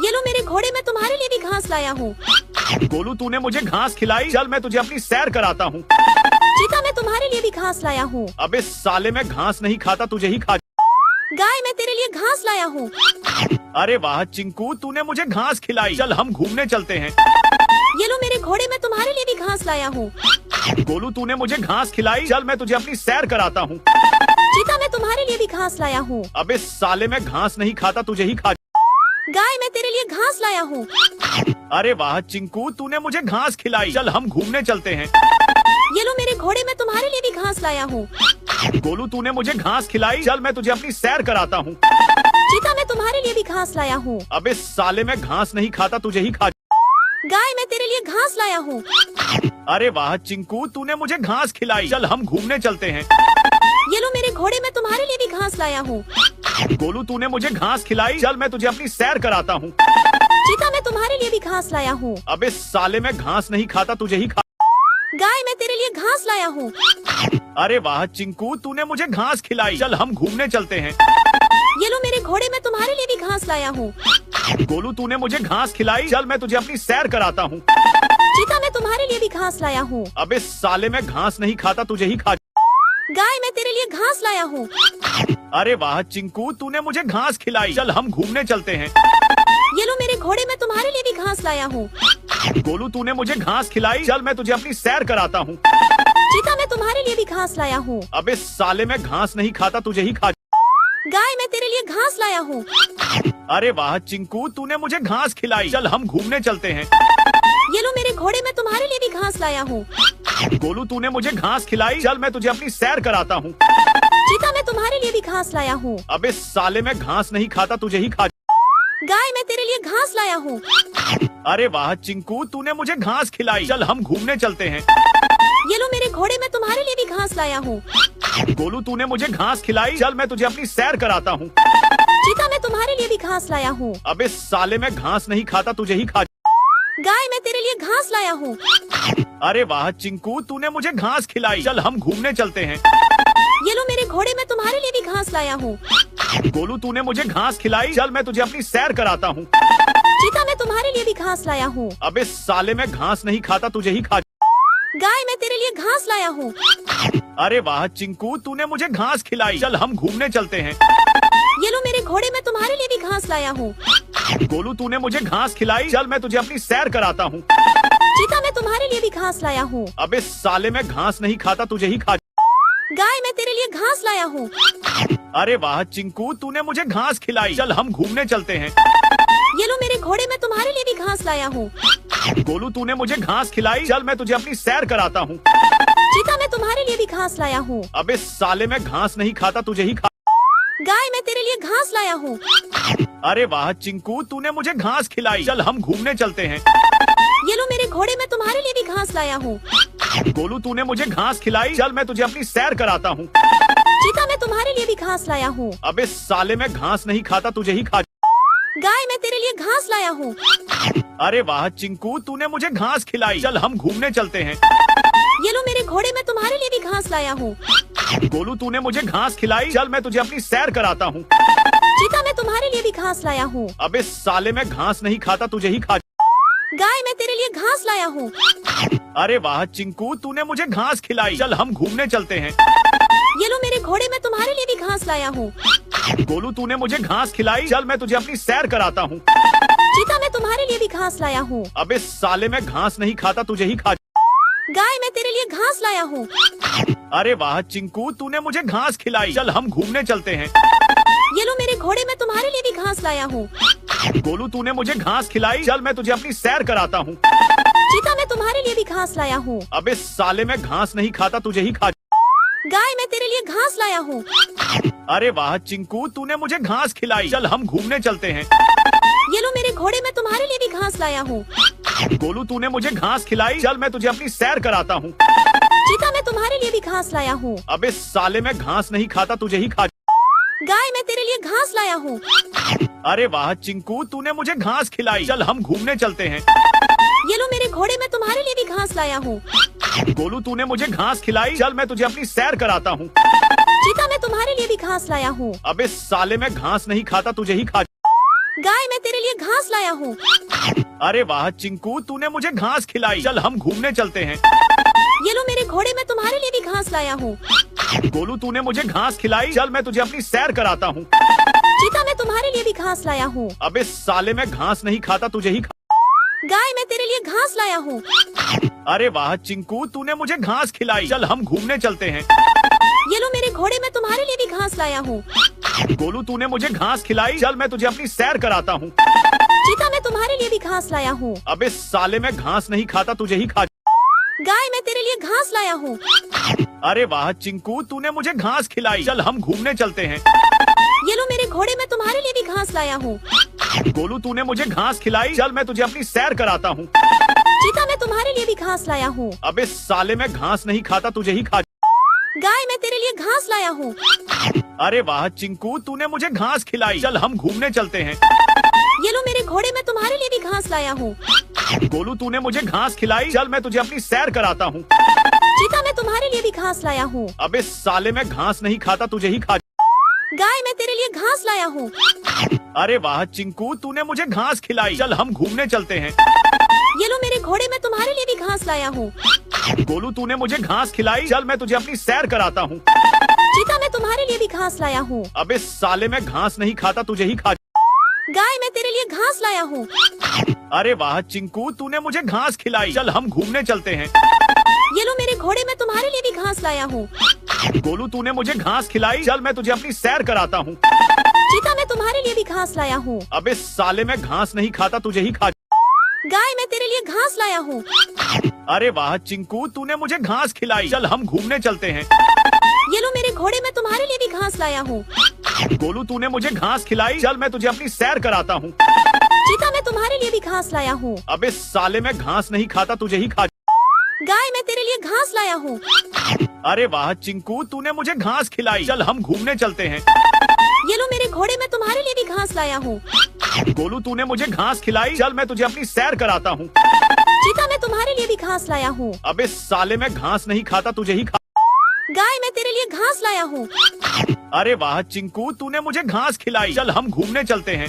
ये लो मेरे घोड़े, मैं तुम्हारे लिए भी घास लाया हूँ। गोलू, तूने मुझे घास खिलाई। चल मैं तुझे अपनी सैर कराता हूँ। चीता, मैं तुम्हारे लिए भी घास लाया हूँ। अबे साले, मैं घास नहीं खाता, तुझे ही खा। गाय, मैं तेरे लिए घास लाया हूँ। अरे वाह चिंकू, तूने मुझे घास खिलाई। चल हम घूमने चलते हैं। ये लो मेरे घोड़े, मैं तुम्हारे लिए भी घास लाया हूँ। गोलू, तूने मुझे घास खिलाई। चल मैं तुझे अपनी सैर कराता हूँ। चीता, मैं तुम्हारे लिए भी घास लाया हूँ। अबे साले, मैं घास नहीं खाता, तुझे ही खा। गाय, मैं तेरे लिए घास लाया हूँ। अरे वाह चिंकू, तूने मुझे घास खिलाई। चल हम घूमने चलते हैं। ये लो मेरे घोड़े, मैं तुम्हारे लिए भी घास लाया हूँ। गोलू, तूने मुझे घास खिलाई। चल मैं तुझे अपनी सैर कराता हूँ। चीता, मैं तुम्हारे लिए भी घास लाया हूँ। अबे साले, मैं घास नहीं खाता, तुझे ही खा। गाय, मैं तेरे लिए घास लाया हूँ। अरे वाह चिंकू, तूने मुझे घास खिलाई। चल हम घूमने चलते हैं। ये लो मेरे घोड़े, मैं तुम्हारे लिए भी घास लाया हूँ। गोलू, तूने मुझे घास खिलाई। चल मैं तुझे अपनी सैर कराता हूँ। चीता, मैं तुम्हारे लिए भी घास लाया हूँ। अबे साले, मैं घास नहीं खाता, तुझे ही खा। गाय, मैं तेरे लिए घास लाया हूँ। अरे वाह चिंकू, तूने मुझे घास खिलाई। चल हम घूमने चलते हैं। ये लो मेरे घोड़े, मैं तुम्हारे लिए भी घास लाया हूँ। गोलू, तूने मुझे घास खिलाई। चल मैं तुझे अपनी सैर कराता हूँ। चीता, मैं तुम्हारे लिए भी घास लाया हूँ। अबे साले, मैं घास नहीं खाता, तुझे ही खा। गाय, मैं तेरे लिए घास लाया हूँ। अरे वाह चिंकू, तूने मुझे घास खिलाई। चल हम घूमने चलते हैं। ये लो मेरे घोड़े, मैं तुम्हारे लिए भी घास लाया हूँ। गोलू, तूने मुझे घास खिलाई। चल मैं तुझे अपनी सैर कराता हूँ। चीता, मैं तुम्हारे लिए भी घास लाया हूँ। अबे साले, मैं घास नहीं खाता, तुझे ही खा। गाय, मैं तेरे लिए घास लाया हूँ। अरे वाह चिंकू, तूने मुझे घास खिलाई। चल हम घूमने चलते हैं। ये लो मेरे घोड़े, मैं तुम्हारे लिए भी घास लाया हूँ। गोलू, तूने मुझे घास खिलाई। चल मैं तुझे अपनी सैर कराता हूँ। चीता, मैं तुम्हारे लिए भी घास लाया हूँ। अबे साले, मैं घास नहीं खाता, तुझे ही खा। गाय, मैं तेरे लिए घास लाया हूँ। अरे वाह चिंकू, तूने मुझे घास खिलाई। चल हम घूमने चलते हैं। ये लो मेरे घोड़े, मैं तुम्हारे लिए भी घास लाया हूँ। गोलू, तूने मुझे घास खिलाई। चल मैं तुझे अपनी सैर कराता हूँ। चीता, मैं तुम्हारे लिए भी घास लाया हूँ। अबे साले, मैं घास नहीं खाता, तुझे ही खा। गाय, मैं तेरे लिए घास लाया हूँ। अरे वाह चिंकू, तूने मुझे घास खिलाई। चल हम घूमने चलते हैं। ये लो मेरे घोड़े, मैं तुम्हारे लिए भी घास लाया हूँ। गोलू, तूने मुझे घास खिलाई। चल मैं तुझे अपनी सैर कराता हूँ। चीता, मैं तुम्हारे लिए भी घास लाया हूँ। अबे साले, मैं घास नहीं खाता, तुझे ही खा। गाय, मैं तेरे लिए घास लाया हूँ। अरे वाह चिंकू, तूने मुझे घास खिलाई। चल हम घूमने चलते हैं। ये लो मेरे घोड़े, मैं तुम्हारे लिए भी घास लाया हूँ। गोलू, तूने मुझे घास खिलाई। चल मैं तुझे अपनी सैर कराता हूँ। चीता, मैं तुम्हारे लिए भी घास लाया हूँ। अबे साले, मैं घास नहीं खाता, तुझे ही खा। गाय, मैं तेरे लिए घास लाया हूँ। अरे वाह चिंकू, तूने मुझे घास खिलाई। चल हम घूमने चलते हैं। ये लो मेरे घोड़े, मैं तुम्हारे लिए भी घास लाया हूँ। गोलू, तूने मुझे घास खिलाई। चल मैं तुझे अपनी सैर कराता हूँ। चीता, मैं तुम्हारे लिए भी घास लाया हूँ। अबे साले, मैं घास नहीं खाता, तुझे ही खा। गाय, मैं तेरे लिए घास लाया हूँ। अरे वाह चिंकू, तूने मुझे घास खिलाई। चल हम घूमने चलते हैं। ये लो मेरे घोड़े, मैं तुम्हारे लिए भी घास लाया हूँ। गोलू, तूने मुझे घास खिलाई। चल मैं तुझे अपनी सैर कराता हूँ। चीता, मैं तुम्हारे लिए भी घास लाया हूँ। अबे साले, मैं घास नहीं खाता, तुझे ही खा। गाय, मैं तेरे लिए घास लाया हूँ। अरे वाह चिंकू, तूने मुझे घास खिलाई। चल हम घूमने चलते हैं। ये लो मेरे घोड़े, मैं तुम्हारे लिए भी घास लाया हूँ। गोलू, तूने मुझे घास खिलाई। चल मैं तुझे अपनी सैर कराता हूँ। चीता, मैं तुम्हारे लिए भी घास लाया हूँ। अबे साले, मैं घास नहीं खाता, तुझे ही खा। गाय, मैं तेरे लिए घास लाया हूँ। अरे वाह चिंकू, तूने मुझे घास खिलाई। चल हम घूमने चलते हैं। ये लो मेरे घोड़े मैं तुम्हारे लिए भी घास लाया हूँ। गोलू तूने मुझे घास खिलाई, चल मैं तुझे अपनी सैर कराता हूँ। चीता मैं तुम्हारे लिए भी घास लाया हूँ। अबे साले मैं घास नहीं खाता, तुझे ही खा। गाय मैं तेरे लिए घास लाया हूँ। अरे वाह चिंकू, तूने मुझे घास खिलाई, चल हम घूमने चलते हैं। ये लो मेरे घोड़े मैं तुम्हारे लिए भी घास लाया हूँ। गोलू तूने मुझे घास खिलाई, चल मैं तुझे अपनी सैर कराता हूँ। चीता मैं तुम्हारे लिए भी घास लाया हूँ। अबे साले मैं घास नहीं खाता, तुझे ही खा। गाय मैं तेरे लिए घास लाया हूँ। अरे वाह चिंकू, तूने मुझे घास खिलाई, चल हम घूमने चलते हैं। ये लो मेरे घोड़े मैं तुम्हारे लिए भी घास लाया हूँ। गोलू तूने मुझे घास खिलाई, चल मैं तुझे अपनी सैर कराता हूँ। चीता मैं तुम्हारे लिए भी घास लाया हूँ। अबे साले मैं घास नहीं खाता, तुझे ही खा। गाय मैं तेरे लिए घास लाया हूँ। अरे वाह चिंकू, तूने मुझे घास खिलाई, चल हम घूमने चलते हैं। ये लो मेरे घोड़े मैं तुम्हारे लिए भी घास लाया हूँ। गोलू तूने मुझे घास खिलाई, चल मैं तुझे अपनी सैर कराता हूँ। चीता मैं तुम्हारे लिए भी घास लाया हूँ। अबे साले मैं घास नहीं खाता, तुझे ही खा। गाय मैं तेरे लिए घास लाया हूँ। अरे वाह चिंकू, तूने मुझे घास खिलाई, चल हम घूमने चलते हैं। ये लो मेरे घोड़े मैं तुम्हारे लिए भी घास लाया हूँ। गोलू तूने मुझे घास खिलाई, चल मैं तुझे अपनी सैर कराता हूँ। चीता मैं तुम्हारे लिए भी घास लाया हूँ। अबे साले मैं घास नहीं खाता, तुझे ही खा। गाय मैं तेरे लिए घास लाया हूँ। अरे वाह चिंकू, तूने मुझे घास खिलाई, चल हम घूमने चलते हैं। ये लो मेरे घोड़े मैं तुम्हारे लिए भी घास लाया हूँ। गोलू तूने मुझे घास खिलाई, चल मैं तुझे अपनी सैर कराता हूँ। चीता मैं तुम्हारे लिए भी घास लाया हूँ। अबे साले मैं घास नहीं खाता, तुझे ही खा। गाय मैं तेरे लिए घास लाया हूँ। अरे वाह चिंकू, तूने मुझे घास खिलाई, चल हम घूमने चलते हैं। ये लो मेरे घोड़े मैं तुम्हारे लिए भी घास लाया हूँ। गोलू तूने मुझे घास खिलाई, चल मैं तुझे अपनी सैर कराता हूँ। चीता मैं तुम्हारे लिए भी घास लाया हूँ। अबे साले मैं घास नहीं खाता, तुझे ही खा। गाय मैं तेरे लिए घास लाया हूँ। अरे वाह चिंकू, तूने मुझे घास खिलाई, चल हम घूमने चलते हैं। ये लो मेरे घोड़े मैं तुम्हारे लिए भी घास लाया हूँ। गोलू तूने मुझे घास खिलाई, चल मैं तुझे अपनी सैर कराता हूँ। चीता मैं तुम्हारे लिए भी घास लाया हूँ। अबे साले मैं घास नहीं खाता, तुझे ही खा। गाय मैं तेरे लिए घास लाया हूँ। अरे वाह चिंकू, तूने मुझे घास खिलाई, चल हम घूमने चलते हैं। ये लो मेरे घोड़े मैं तुम्हारे लिए भी घास लाया हूँ। गोलू तूने मुझे घास खिलाई, चल मैं तुझे अपनी सैर कराता हूँ। चीता मैं तुम्हारे लिए भी घास लाया हूँ। अबे साले मैं घास नहीं खाता, तुझे ही खा। गाय मैं तेरे लिए घास लाया हूँ। अरे वाह चिंकू, तूने मुझे घास खिलाई, चल हम घूमने चलते हैं। ये लो मेरे घोड़े मैं तुम्हारे लिए भी घास लाया हूँ। गोलू तूने मुझे घास खिलाई, चल मैं तुझे अपनी सैर कराता हूँ। चीता मैं तुम्हारे लिए भी घास लाया हूँ। अबे साले मैं घास नहीं खाता, तुझे ही खा। गाय मैं तेरे लिए घास लाया हूँ। अरे वाह चिंकू, तूने मुझे घास खिलाई, चल हम घूमने चलते हैं। ये लो मेरे घोड़े मैं तुम्हारे लिए भी घास लाया हूँ। गोलू तूने मुझे घास खिलाई, चल मैं तुझे अपनी सैर कराता हूँ। चीता मैं तुम्हारे लिए भी घास लाया हूँ। अबे साले मैं घास नहीं खाता, तुझे ही खा। गाय मैं तेरे लिए घास लाया हूँ। अरे वाह चिंकू, तूने मुझे घास खिलाई, चल हम घूमने चलते हैं। ये लो मेरे घोड़े मैं तुम्हारे लिए भी घास लाया हूँ। गोलू तूने मुझे घास खिलाई, चल मैं तुझे अपनी सैर कराता हूँ। चीता मैं तुम्हारे लिए भी घास लाया हूँ। अबे साले मैं घास नहीं खाता, तुझे ही खा। गाय मैं तेरे लिए घास लाया हूँ। अरे वाह चिंकू, तूने मुझे घास खिलाई, चल हम घूमने चलते हैं।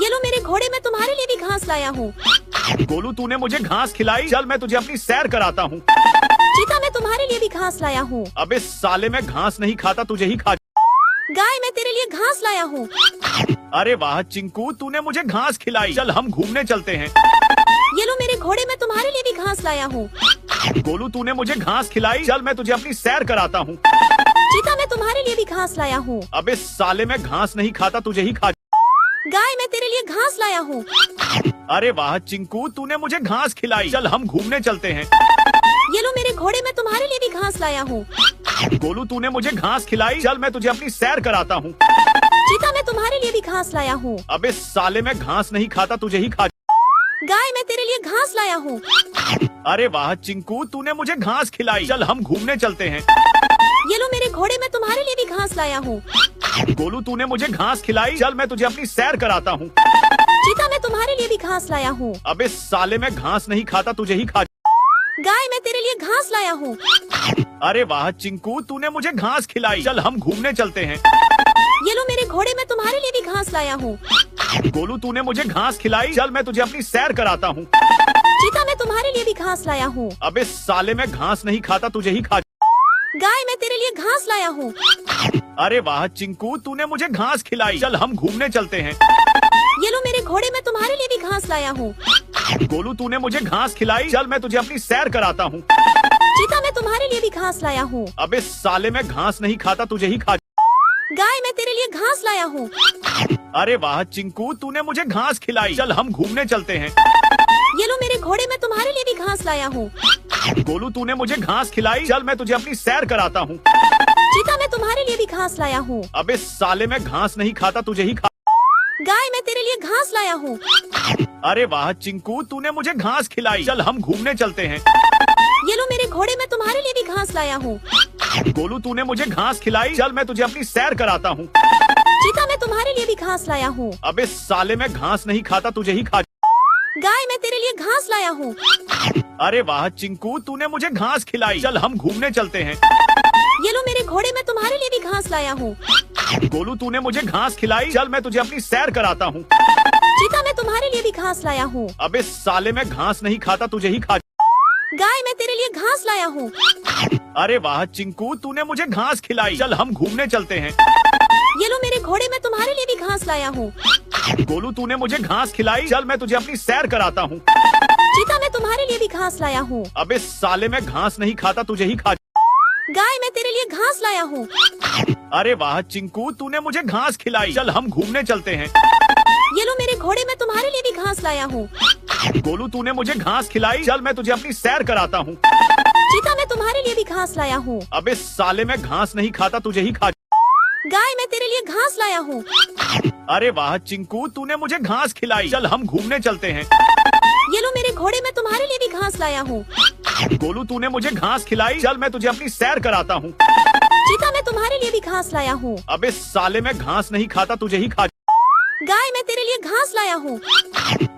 ये लो मेरे घोड़े मैं तुम्हारे लिए भी घास लाया हूँ। गोलू तूने मुझे घास खिलाई, चल मैं तुझे अपनी सैर कराता हूँ। चीता मैं तुम्हारे लिए भी घास लाया हूँ। अबे साले मैं घास नहीं खाता, तुझे ही खा। गाय मैं तेरे लिए घास लाया हूँ। अरे वाह चिंकू, तूने मुझे घास खिलाई, चल हम घूमने चलते हैं। ये लो मेरे घोड़े मैं तुम्हारे लिए भी घास लाया हूँ। गोलू तूने मुझे घास खिलाई, चल मैं तुझे अपनी सैर कराता हूँ। चीता मैं तुम्हारे लिए भी घास लाया हूँ। अबे साले मैं घास नहीं खाता, तुझे ही खा। गाय मैं तेरे लिए घास लाया हूँ। अरे वाह चिंकू, तूने मुझे घास खिलाई, चल हम घूमने चलते हैं। ये लो मेरे घोड़े मैं तुम्हारे लिए भी घास लाया हूँ। गोलू तूने मुझे घास खिलाई, चल मैं तुझे अपनी सैर कराता हूँ। चीता मैं तुम्हारे लिए भी घास लाया हूँ। अबे साले मैं घास नहीं खाता, तुझे ही खा। गाय मैं तेरे लिए घास लाया हूँ। अरे वाह चिंकू, तूने मुझे घास खिलाई, चल हम घूमने चलते हैं। ये लो मेरे घोड़े मैं तुम्हारे लिए भी घास लाया हूँ। गोलू तूने मुझे घास खिलाई, चल मैं तुझे अपनी सैर कराता हूँ। चीता मैं तुम्हारे लिए भी घास लाया हूँ। अबे साले मैं घास नहीं खाता, तुझे ही खा। गाय मैं तेरे लिए घास लाया हूँ। अरे वाह चिंकू, तूने मुझे घास खिलाई, चल हम घूमने चलते हैं। ये लो मेरे घोड़े मैं तुम्हारे लिए भी घास लाया हूँ। गोलू तूने मुझे घास खिलाई, चल मैं तुझे अपनी सैर कराता हूँ। चीता मैं तुम्हारे लिए भी घास लाया हूँ। अबे साले मैं घास नहीं खाता, तुझे ही खा। गाय मैं तेरे लिए घास लाया हूँ। अरे वाह चिंकू, तूने मुझे घास खिलाई। चल हम घूमने चलते हैं। ये लो मेरे घोड़े, मैं तुम्हारे लिए भी घास लाया हूँ। गोलू, तूने मुझे घास खिलाई। चल मैं तुझे अपनी सैर कराता हूँ। चीता मैं तुम्हारे लिए भी घास लाया हूँ। अबे साले, मैं घास नहीं खाता, तुझे ही खा। गाय मैं तेरे लिए घास लाया हूँ। अरे वाह चिंकू, तूने मुझे घास खिलाई। चल हम घूमने चलते हैं। ये लो मेरे घोड़े, मैं तुम्हारे लिए भी घास लाया हूँ। गोलू, तूने मुझे घास खिलाई। चल मैं तुझे अपनी सैर कराता हूँ। चीता मैं तुम्हारे लिए भी घास लाया हूँ। अबे साले, मैं घास नहीं खाता, तुझे ही खा। गाय मैं तेरे लिए घास लाया हूँ। अरे वाह चिंकू, तूने मुझे घास खिलाई। चल हम घूमने चलते हैं। ये लो मेरे घोड़े, मैं तुम्हारे लिए भी घास लाया हूँ। गोलू, तूने मुझे घास खिलाई। चल मैं तुझे अपनी सैर कराता हूँ। चीता मैं तुम्हारे लिए भी घास लाया हूँ। अबे साले, मैं घास नहीं खाता, तुझे ही खा। गाय मैं तेरे लिए घास लाया हूँ। अरे वाह चिंकू, तूने मुझे घास खिलाई। चल हम घूमने चलते हैं। ये लो मेरे घोड़े, मैं तुम्हारे लिए भी घास लाया हूँ। गोलू, तूने मुझे घास खिलाई। चल मैं तुझे अपनी सैर कराता हूँ। चीता मैं तुम्हारे लिए भी घास लाया हूँ। अबे साले, मैं घास नहीं खाता, तुझे ही खा। गाय मैं तेरे लिए घास लाया हूँ। अरे वाह चिंकू, तूने मुझे घास खिलाई। चल हम घूमने चलते हैं। ये लो मेरे घोड़े, मैं तुम्हारे लिए भी घास लाया हूँ। गोलू, तूने मुझे घास खिलाई। चल मैं तुझे अपनी सैर कराता हूँ। चीता मैं तुम्हारे लिए भी घास लाया हूँ। अबे साले, मैं घास नहीं खाता, तुझे ही खा। गाय मैं तेरे लिए घास लाया हूँ। अरे वाह चिंकू, तूने मुझे घास खिलाई। चल हम घूमने चलते हैं। ये लो मेरे घोड़े, मैं तुम्हारे लिए भी घास लाया हूँ। गोलू, तूने मुझे घास खिलाई। चल मैं तुझे अपनी सैर कराता हूँ। चीता मैं तुम्हारे लिए भी घास लाया हूँ। अबे साले, मैं घास नहीं खाता, तुझे ही खा। गाय मैं तेरे लिए घास लाया हूँ। अरे वाह चिंकू, तूने मुझे घास खिलाई। चल हम घूमने चलते हैं। ये लो मेरे घोड़े, मैं तुम्हारे लिए भी घास लाया हूँ। गोलू, तूने मुझे घास खिलाई। चल मैं तुझे अपनी सैर कराता हूँ। चीता मैं तुम्हारे लिए भी घास लाया हूँ। अबे साले, मैं घास नहीं खाता, तुझे ही खा। गाय मैं तेरे लिए घास लाया हूँ।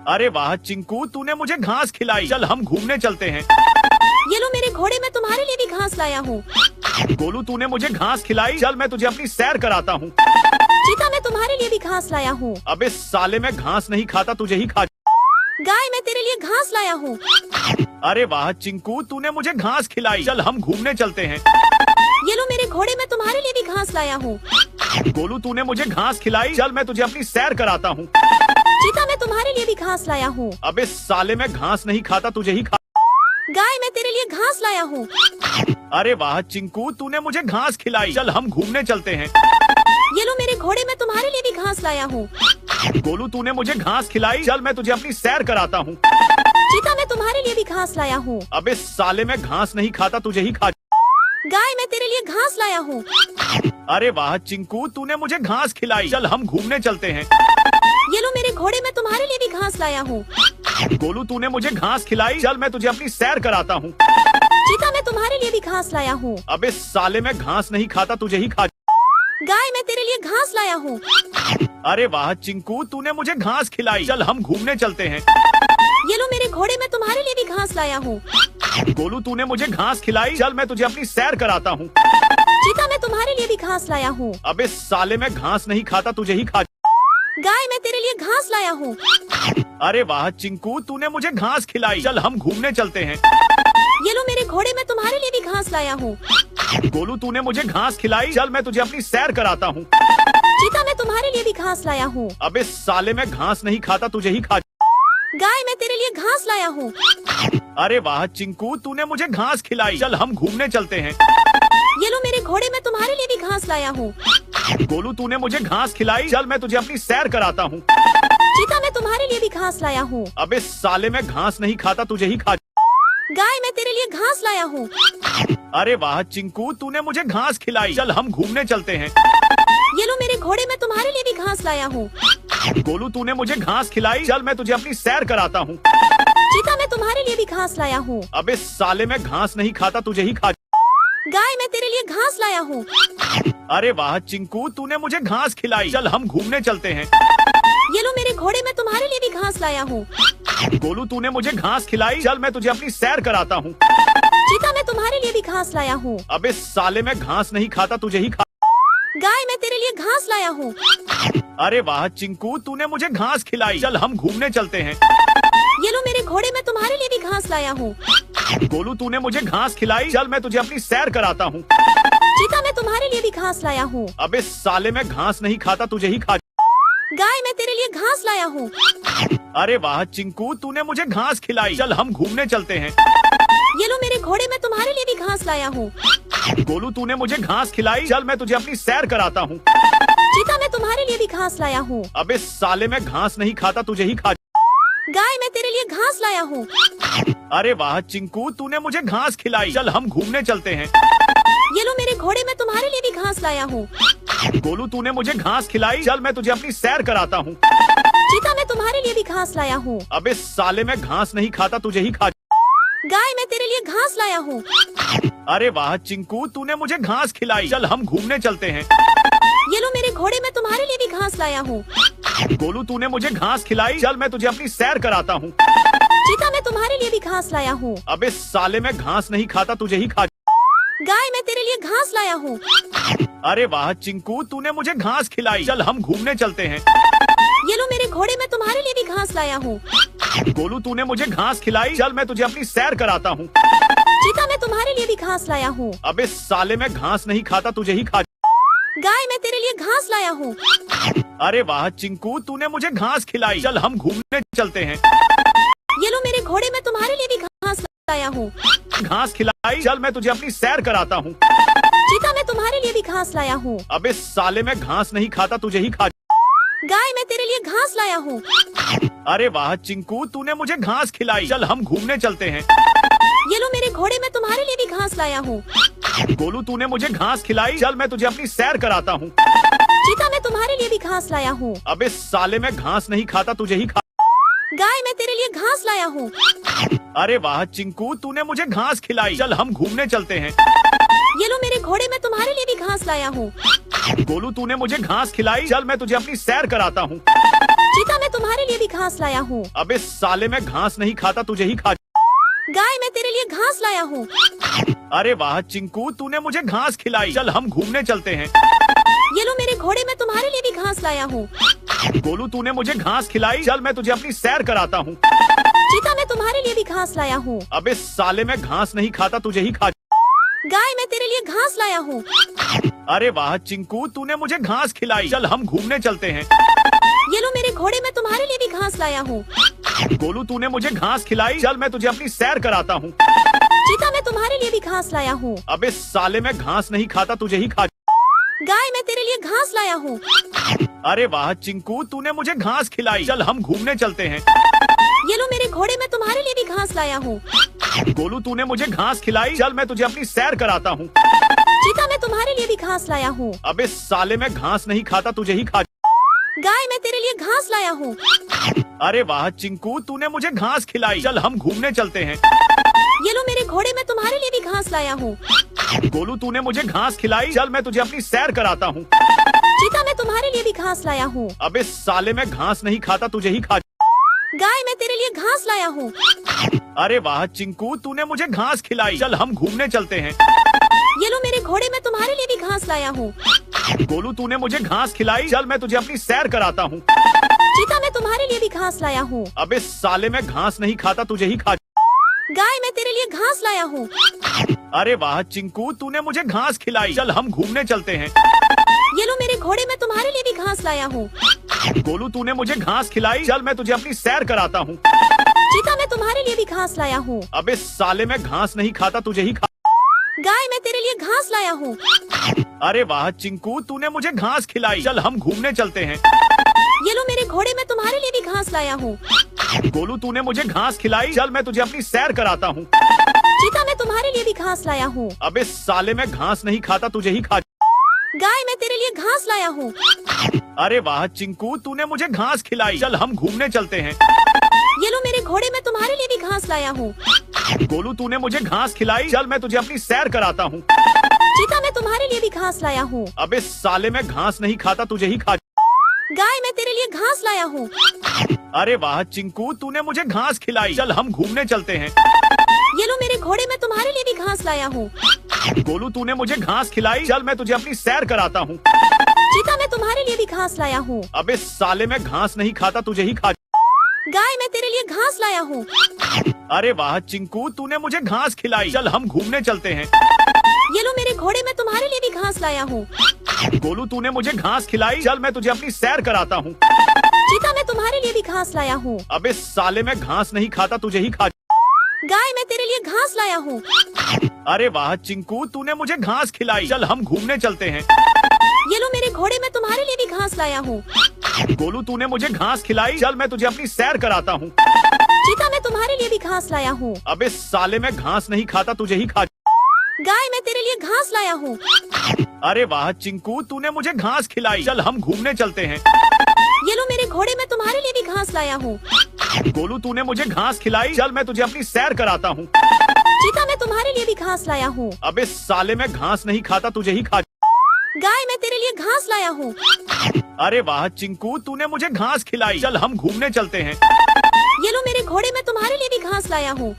अरे वाह चिंकू, तूने मुझे घास खिलाई। चल हम घूमने चलते हैं। ये लो मेरे घोड़े, मैं तुम्हारे लिए भी घास लाया हूँ। गोलू, तूने मुझे घास खिलाई। चल मैं तुझे अपनी सैर कराता हूँ। चीता मैं तुम्हारे लिए भी घास लाया हूँ। अबे साले, मैं घास नहीं खाता, तुझे ही खा। गाय मैं तेरे लिए घास लाया हूँ। अरे वाह चिंकू, तूने मुझे घास खिलाई। चल हम घूमने चलते हैं। ये लो मेरे घोड़े, मैं तुम्हारे लिए भी घास लाया हूँ। गोलू, तूने मुझे घास खिलाई। चल मैं तुझे अपनी सैर कराता हूँ। चीता मैं तुम्हारे लिए भी घास लाया हूँ। अबे साले, मैं घास नहीं खाता, तुझे ही खा। गाय मैं तेरे लिए घास लाया हूँ। अरे वाह चिंकू, तूने मुझे घास खिलाई। चल हम घूमने चलते हैं। ये लो मेरे घोड़े, मैं तुम्हारे लिए भी घास लाया हूँ। गोलू, तूने मुझे घास खिलाई। चल मैं तुझे अपनी सैर कराता हूँ। चीता मैं तुम्हारे लिए भी घास लाया हूँ। अबे साले, मैं घास नहीं खाता, तुझे ही खा। गाय मैं तेरे लिए घास लाया हूँ। अरे वाह चिंकू, तूने मुझे घास खिलाई। चल हम घूमने चलते हैं। ये लो मेरे घोड़े, मैं तुम्हारे लिए भी घास लाया हूँ। गोलू, तूने मुझे घास खिलाई। चल मैं तुझे अपनी सैर कराता हूँ। चीता मैं तुम्हारे लिए भी घास लाया हूँ। अबे साले, मैं घास नहीं खाता, तुझे ही खा। गाय मैं तेरे लिए घास लाया हूँ। अरे वाह चिंकू, तूने मुझे घास खिलाई। चल हम घूमने चलते हैं। ये लो मेरे घोड़े, मैं तुम्हारे लिए भी घास लाया हूँ। गोलू, तूने मुझे घास खिलाई। चल मैं तुझे अपनी सैर कराता हूँ। चीता मैं तुम्हारे लिए भी घास लाया हूँ। अबे साले, मैं घास नहीं खाता, तुझे ही खा। गाय मैं तेरे लिए घास लाया हूँ। अरे वाह चिंकू, तूने मुझे घास खिलाई। चल हम घूमने चलते हैं। ये लो मेरे घोड़े, मैं तुम्हारे लिए भी घास लाया हूँ। गोलू, तूने मुझे घास खिलाई। चल मैं तुझे अपनी सैर कराता हूँ। चीता मैं तुम्हारे लिए भी घास लाया हूँ। अबे साले, मैं घास नहीं खाता, तुझे ही खा। गाय मैं तेरे लिए घास लाया हूँ। अरे वाह चिंकू, तूने मुझे घास खिलाई। चल हम घूमने चलते हैं। ये लो मेरे घोड़े, मैं तुम्हारे लिए भी घास लाया हूँ। गोलू, तूने मुझे घास खिलाई। चल मैं तुझे अपनी सैर कराता हूँ। चीता मैं तुम्हारे लिए भी घास लाया हूँ। अबे साले, मैं घास नहीं खाता, तुझे ही खा। गाय मैं तेरे लिए घास लाया हूँ। अरे वाह चिंकू, तूने मुझे घास खिलाई। चल हम घूमने चलते हैं। ये लो मेरे घोड़े, मैं तुम्हारे लिए भी घास लाया हूँ। गोलू, तूने मुझे घास खिलाई। चल मैं तुझे अपनी सैर कराता हूँ। चीता मैं तुम्हारे लिए भी घास लाया हूँ। अबे साले, मैं घास नहीं खाता, तुझे ही खा। गाय मैं तेरे लिए घास लाया हूँ। अरे वाह चिंकू, तूने मुझे घास खिलाई। चल हम घूमने चलते हैं। ये लो मेरे घोड़े, मैं तुम्हारे लिए भी घास लाया हूँ। गोलू, तूने मुझे घास खिलाई। चल मैं तुझे अपनी सैर कराता हूँ। चीता मैं तुम्हारे लिए भी घास लाया हूँ। अबे साले, मैं घास नहीं खाता, तुझे ही खा। गाय मैं तेरे लिए घास लाया हूँ। अरे वाह चिंकू, तूने मुझे घास खिलाई। चल हम घूमने चलते हैं। ये लो मेरे घोड़े, मैं तुम्हारे लिए भी घास लाया हूँ। गोलू, तूने मुझे घास खिलाई। चल मैं तुझे अपनी सैर कराता हूँ। चीता मैं तुम्हारे लिए भी घास लाया हूँ। अबे साले मैं घास नहीं खाता, तुझे ही खा। गाय मैं तेरे लिए घास लाया हूँ। अरे वाह चिंकू, तूने मुझे घास खिलाई। चल हम घूमने चलते हैं। ये लो मेरे घोड़े, मैं तुम्हारे लिए भी घास लाया हूँ। गोलू तूने मुझे घास खिलाई, चल मैं तुझे अपनी सैर कराता हूँ। चीता मैं तुम्हारे लिए भी घास लाया हूँ। अबे साले मैं घास नहीं खाता, तुझे ही खा। गाय मैं तेरे लिए घास लाया हूँ। अरे वाह चिंकू, तूने मुझे घास खिलाई। चल हम घूमने चलते हैं। ये लो मेरे घोड़े, मैं तुम्हारे लिए भी घास लाया हूँ। गोलू तूने मुझे घास खिलाई, चल मैं तुझे अपनी सैर कराता हूँ। चीता मैं तुम्हारे लिए भी घास लाया हूँ। अबे साले मैं घास नहीं खाता, तुझे ही खा। गाय मैं तेरे लिए घास लाया हूँ। अरे वाह चिंकू, तूने मुझे घास खिलाई। चल हम घूमने चलते हैं। ये लो मेरे घोड़े, मैं तुम्हारे लिए भी घास लाया हूँ। गोलू तूने मुझे घास खिलाई, चल मैं तुझे अपनी सैर कराता हूँ। चीता मैं तुम्हारे लिए भी घास लाया हूँ। अबे साले मैं घास नहीं खाता, तुझे ही खा। गाय मैं तेरे लिए घास लाया हूँ। अरे वाह चिंकू, तूने मुझे घास खिलाई। चल हम घूमने चलते हैं। ये लो मेरे घोड़े, मैं तुम्हारे लिए भी घास लाया हूँ। गोलू तूने मुझे घास खिलाई, चल मैं तुझे अपनी सैर कराता हूँ। चीता मैं तुम्हारे लिए भी घास लाया हूँ। अबे साले मैं घास नहीं खाता, तुझे ही खा। गाय मैं तेरे लिए घास लाया हूँ। अरे वाह चिंकू, तूने मुझे घास खिलाई। चल हम घूमने चलते हैं। ये लो मेरे घोड़े, मैं तुम्हारे लिए भी घास लाया हूँ। घास खिलाई, चल मैं तुझे अपनी सैर कराता हूँ। चीता मैं तुम्हारे लिए भी घास लाया हूँ। अबे साले मैं घास नहीं खाता, तुझे ही खा। गाय मैं तेरे लिए घास लाया हूँ। अरे वाह चिंकू, तूने मुझे घास खिलाई। चल हम घूमने चलते हैं। ये लो मेरे घोड़े, मैं तुम्हारे लिए भी घास लाया हूँ। गोलू तूने मुझे घास खिलाई, चल मैं तुझे अपनी सैर कराता हूँ। चीता मैं तुम्हारे लिए भी घास लाया हूँ। अबे साले मैं घास नहीं खाता, तुझे ही खा। गाय मैं तेरे लिए घास लाया हूँ। अरे वाह चिंकू, तूने मुझे घास खिलाई। चल हम घूमने चलते हैं। ये लो मेरे घोड़े, मैं तुम्हारे लिए भी घास लाया हूँ। गोलू तूने मुझे घास खिलाई, चल मैं तुझे अपनी सैर कराता हूँ। चीता मैं तुम्हारे लिए भी घास लाया हूँ। अबे साले मैं घास नहीं खाता, तुझे ही खा। गाय मैं तेरे लिए घास लाया हूँ। अरे वाह चिंकू, तूने मुझे घास खिलाई। चल हम घूमने चलते हैं। ये लो मेरे घोड़े, मैं तुम्हारे लिए भी घास लाया हूँ। गोलू तूने मुझे घास खिलाई, चल मैं तुझे अपनी सैर कराता हूँ। चीता मैं तुम्हारे लिए भी घास लाया हूँ। अबे साले मैं घास नहीं खाता, तुझे ही खा। गाय मैं तेरे लिए घास लाया हूँ। अरे वाह चिंकू, तूने मुझे घास खिलाई। चल हम घूमने चलते हैं। ये लो मेरे घोड़े, मैं तुम्हारे लिए भी घास लाया हूँ। गोलू तूने मुझे घास खिलाई, चल मैं तुझे अपनी सैर कराता हूँ। चीता मैं तुम्हारे लिए भी घास लाया हूँ। अबे साले मैं घास नहीं खाता, तुझे ही खा। गाय मैं तेरे लिए घास लाया हूँ। अरे वाह चिंकू, तूने मुझे घास खिलाई। चल हम घूमने चलते हैं। ये लो मेरे घोड़े, मैं तुम्हारे लिए भी घास लाया हूँ। गोलू तूने मुझे घास खिलाई, चल मैं तुझे अपनी सैर कराता हूँ। चीता मैं तुम्हारे लिए भी घास लाया हूँ। अबे साले मैं घास नहीं खाता, तुझे ही खा। गाय मैं तेरे लिए घास लाया हूँ। अरे वाह चिंकू, तूने मुझे घास खिलाई। चल हम घूमने चलते हैं। ये लो मेरे घोड़े, मैं तुम्हारे लिए भी घास लाया हूँ। गोलू तूने मुझे घास खिलाई, चल मैं तुझे अपनी सैर कराता हूँ। चीता मैं तुम्हारे लिए भी घास लाया हूँ। अबे साले मैं घास नहीं खाता, तुझे ही खा। गाय मैं तेरे लिए घास लाया हूँ। अरे वाह चिंकू, तूने मुझे घास खिलाई। चल हम घूमने चलते हैं। ये लो मेरे घोड़े, मैं तुम्हारे लिए भी घास लाया हूँ। गोलू तूने मुझे घास खिलाई, चल मैं तुझे अपनी सैर कराता हूँ। चीता मैं तुम्हारे लिए भी घास लाया हूँ। अबे साले मैं घास नहीं खाता, तुझे ही खा। गाय मैं तेरे लिए घास लाया हूँ। अरे वाह चिंकू, तूने मुझे घास खिलाई। चल हम घूमने चलते हैं। ये लो मेरे घोड़े, मैं तुम्हारे लिए भी घास लाया हूँ। गोलू तूने मुझे घास खिलाई, चल मैं तुझे अपनी सैर कराता हूँ। चीता मैं तुम्हारे लिए भी घास लाया हूँ। अबे साले मैं घास नहीं खाता, तुझे ही खा। गाय मैं तेरे लिए घास लाया हूँ। अरे वाह चिंकू, तूने मुझे घास खिलाई। चल हम घूमने चलते हैं। ये लो मेरे घोड़े, मैं तुम्हारे लिए भी घास लाया हूँ। गोलू तूने मुझे घास खिलाई, चल मैं तुझे अपनी सैर कराता हूँ। चीता मैं तुम्हारे लिए भी घास लाया हूँ। अबे साले मैं घास नहीं खाता, तुझे ही खा। गाय मैं तेरे लिए घास लाया हूँ। अरे वाह चिंकू, तूने मुझे घास खिलाई। चल हम घूमने चलते हैं। ये लो मेरे घोड़े, मैं तुम्हारे लिए भी घास लाया हूँ। गोलू तूने मुझे घास खिलाई, चल मैं तुझे अपनी सैर कराता हूँ। चीता मैं तुम्हारे लिए भी घास लाया हूँ। अबे साले मैं घास नहीं खाता, तुझे ही खा। गाय मैं तेरे लिए घास लाया हूँ। अरे वाह चिंकू, तूने मुझे घास खिलाई। चल हम घूमने चलते हैं। ये लो मेरे घोड़े, मैं तुम्हारे लिए भी घास लाया हूँ। गोलू तूने मुझे घास खिलाई, चल मैं तुझे अपनी सैर कराता हूँ। चीता मैं तुम्हारे लिए भी घास लाया हूँ। अबे साले मैं घास नहीं खाता, तुझे ही खा। गाय मैं तेरे लिए घास लाया हूँ। अरे वाह चिंकू, तूने मुझे घास खिलाई। चल हम घूमने चलते हैं। ये लो मेरे घोड़े, मैं तुम्हारे लिए भी घास लाया हूँ। गोलू तूने मुझे घास खिलाई, चल मैं तुझे अपनी सैर कराता हूँ। चीता, मैं तुम्हारे लिए भी घास लाया हूँ। अबे साले, मैं घास नहीं खाता, तुझे ही खा। गाय, मैं तेरे लिए घास लाया हूँ। अरे वाह चिंकू, तूने मुझे घास खिलाई, चल हम घूमने चलते हैं। ये लो मेरे घोड़े, मैं तुम्हारे लिए भी घास लाया हूँ। गोलू तूने मुझे घास खिलाई, चल मैं तुझे अपनी सैर कराता हूँ। चीता, मैं तुम्हारे लिए भी घास लाया हूँ। अबे साले, मैं घास नहीं खाता, तुझे ही खा। गाय, मैं तेरे लिए घास लाया हूँ। अरे वाह चिंकू, तूने मुझे घास खिलाई, चल हम घूमने चलते हैं। ये लो मेरे घोड़े, मैं तुम्हारे लिए भी घास लाया हूँ। गोलू तूने मुझे घास खिलाई, चल मैं तुझे अपनी सैर कराता हूँ। चीता, मैं तुम्हारे लिए भी घास लाया हूँ। अबे साले, मैं घास नहीं खाता, तुझे ही खा। गाय, मैं तेरे लिए घास लाया हूँ। अरे वाह चिंकू, तूने मुझे घास खिलाई, चल हम घूमने चलते हैं। ये लो मेरे घोड़े, मैं तुम्हारे लिए भी घास लाया हूँ।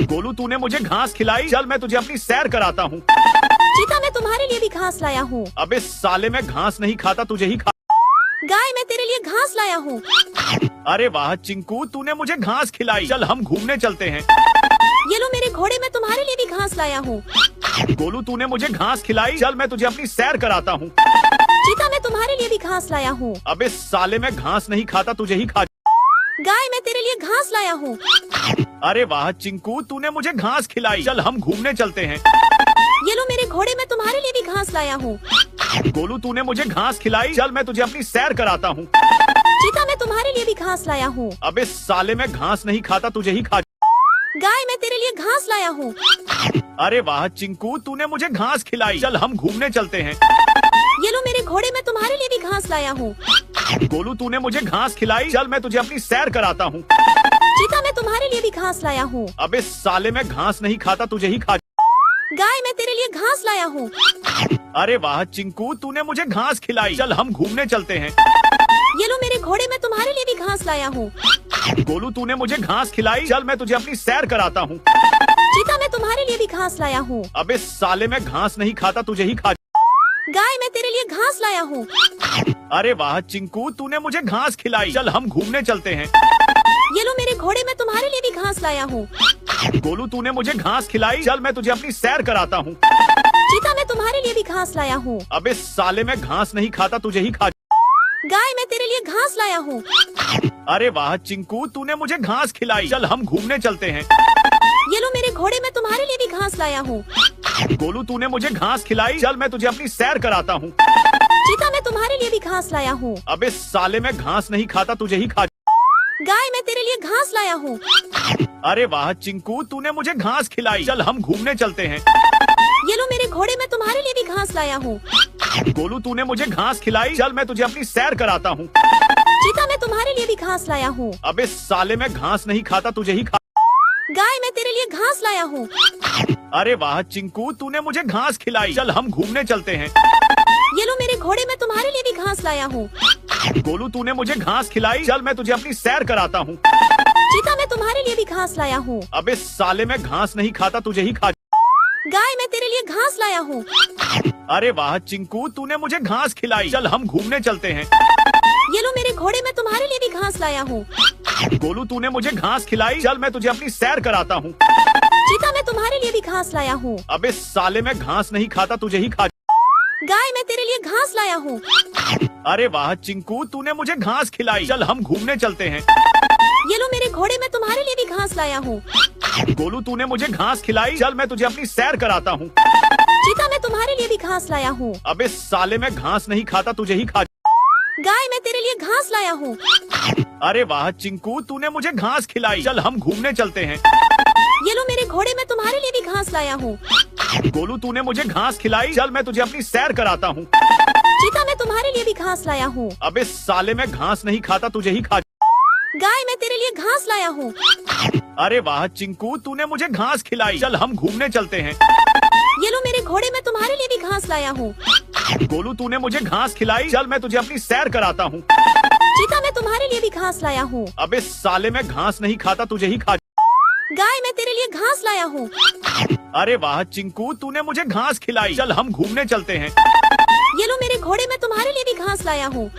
गोलू तूने मुझे घास खिलाई, चल मैं तुझे अपनी सैर कराता हूँ। चीता, मैं तुम्हारे लिए भी घास लाया हूँ। अबे साले, मैं घास नहीं खाता, तुझे ही खा। गाय, मैं तेरे लिए घास लाया हूँ। अरे वाह चिंकू, तूने मुझे घास खिलाई, चल हम घूमने चलते हैं। ये लो मेरे घोड़े, मैं तुम्हारे लिए भी घास लाया हूँ। गोलू तूने मुझे घास खिलाई, चल मैं तुझे अपनी सैर कराता हूँ। चीता, मैं तुम्हारे लिए भी घास लाया हूँ। अबे साले, मैं घास नहीं खाता, तुझे ही खा। गाय, मैं तेरे लिए घास लाया हूँ। अरे वाह चिंकू, तूने मुझे घास खिलाई, चल हम घूमने चलते हैं। ये लो मेरे घोड़े, मैं तुम्हारे लिए भी घास लाया हूँ। गोलू तूने मुझे घास खिलाई, चल मैं तुझे अपनी सैर कराता हूँ। चीता, मैं तुम्हारे लिए भी घास लाया हूँ। अबे साले, मैं घास नहीं खाता, तुझे ही खा। गाय, मैं तेरे लिए घास लाया हूँ। अरे वाह चिंकू, तूने मुझे घास खिलाई, चल हम घूमने चलते हैं। ये लो मेरे घोड़े, मैं तुम्हारे लिए भी घास लाया हूँ। गोलू तूने मुझे घास खिलाई, चल मैं तुझे अपनी सैर कराता हूँ। चीता, मैं तुम्हारे लिए भी घास लाया हूँ। अबे साले, मैं घास नहीं खाता, तुझे ही खा। गाय, मैं तेरे लिए घास लाया हूँ। अरे वाह चिंकू, तूने मुझे घास खिलाई, चल हम घूमने चलते हैं। ये लो मेरे घोड़े, मैं तुम्हारे लिए भी घास लाया हूँ। गोलू तूने मुझे घास खिलाई, चल मैं तुझे अपनी सैर कराता हूँ। चीता, मैं तुम्हारे लिए भी घास लाया हूँ। अबे साले, मैं घास नहीं खाता, तुझे ही खा। गाय, मैं तेरे लिए घास लाया हूँ। अरे वाह चिंकू, तूने मुझे घास खिलाई, चल हम घूमने चलते हैं। ये लो मेरे घोड़े, मैं तुम्हारे लिए भी घास लाया हूँ। गोलू तूने मुझे घास खिलाई, चल मैं तुझे अपनी सैर कराता हूँ। चीता, मैं तुम्हारे लिए भी घास लाया हूँ। अबे साले, मैं घास नहीं खाता, तुझे ही खा। गाय, मैं तेरे लिए घास लाया हूँ। अरे वाह चिंकू, तूने मुझे घास खिलाई, चल हम घूमने चलते हैं। ये लो मेरे घोड़े, मैं तुम्हारे लिए भी घास लाया हूँ। गोलू तूने मुझे घास खिलाई, चल मैं तुझे अपनी सैर कराता हूँ। चीता, मैं तुम्हारे लिए भी घास लाया हूँ। अबे साले, मैं घास नहीं खाता, तुझे ही खा। गाय, मैं तेरे लिए घास लाया हूँ। अरे वाह चिंकू, तूने मुझे घास खिलाई, चल हम घूमने चलते हैं। ये लो मेरे घोड़े, मैं तुम्हारे लिए भी घास लाया हूँ। गोलू तूने मुझे घास खिलाई, चल मैं तुझे अपनी सैर कराता हूँ। चीता, मैं तुम्हारे लिए भी घास लाया हूँ। अबे साले, मैं घास नहीं खाता, तुझे ही खा। गाय, मैं तेरे लिए घास लाया हूँ। अरे वाह चिंकू, तूने मुझे घास खिलाई, चल हम घूमने चलते हैं। ये लो मेरे घोड़े, मैं तुम्हारे लिए भी घास लाया हूँ। गोलू तूने मुझे घास खिलाई, चल मैं तुझे अपनी सैर कराता हूँ। चीता, मैं तुम्हारे लिए भी घास लाया हूँ। अबे साले, मैं घास नहीं खाता, तुझे ही खा। गाय, मैं तेरे लिए घास लाया हूँ। अरे वाह चिंकू, तूने मुझे घास खिलाई, चल हम घूमने चलते हैं। ये लो मेरे घोड़े, मैं तुम्हारे लिए भी घास लाया हूँ। गोलू तूने मुझे घास खिलाई, चल मैं तुझे अपनी सैर कराता हूँ। चीता, मैं तुम्हारे लिए भी घास लाया हूँ। अबे साले, मैं घास नहीं खाता, तुझे ही खा। गाय, मैं तेरे लिए घास लाया हूँ। अरे वाह चिंकू, तूने मुझे घास खिलाई, चल हम घूमने चलते हैं। ये लो मेरे घोड़े, मैं तुम्हारे लिए भी घास लाया हूँ। गोलू तूने मुझे घास खिलाई, चल मैं तुझे अपनी सैर कराता हूँ। चीता, मैं तुम्हारे लिए भी घास लाया हूँ। अबे साले, मैं घास नहीं खाता, तुझे ही खा। गाय, मैं तेरे लिए घास लाया हूँ। अरे वाह चिंकू, तूने मुझे घास खिलाई, चल हम घूमने चलते हैं। ये लो मेरे घोड़े, मैं तुम्हारे लिए भी घास लाया हूँ। गोलू तूने मुझे घास खिलाई, चल मैं तुझे अपनी सैर कराता हूँ। चीता, मैं तुम्हारे लिए भी घास लाया हूँ। अबे साले, मैं घास नहीं खाता, तुझे ही खा। गाय, मैं तेरे लिए घास लाया हूँ। अरे वाह चिंकू, तूने मुझे घास खिलाई, चल हम घूमने चलते हैं। ये लो मेरे घोड़े, मैं तुम्हारे लिए भी घास लाया हूँ। गोलू तूने मुझे घास खिलाई, चल मैं तुझे अपनी सैर कराता हूँ। चीता, मैं तुम्हारे लिए भी घास लाया हूँ। अरे वाह चिंकू, तूने मुझे घास खिलाई, चल हम घूमने चलते हैं। गोलू तूने मुझे घास खिलाई, चल मैं तुझे अपनी सैर कराता हूँ। चीता, मैं तुम्हारे लिए भी घास लाया हूँ। अबे साले, मैं घास नहीं खाता, तुझे ही खा। गाय, मैं तेरे लिए घास लाया हूँ। गाय, मैं तेरे लिए घास लाया हूँ। अरे वाह चिंकू, तूने मुझे घास खिलाई, चल हम घूमने चलते हैं। ये लो मेरे घोड़े, मैं तुम्हारे लिए भी घास लाया हूँ।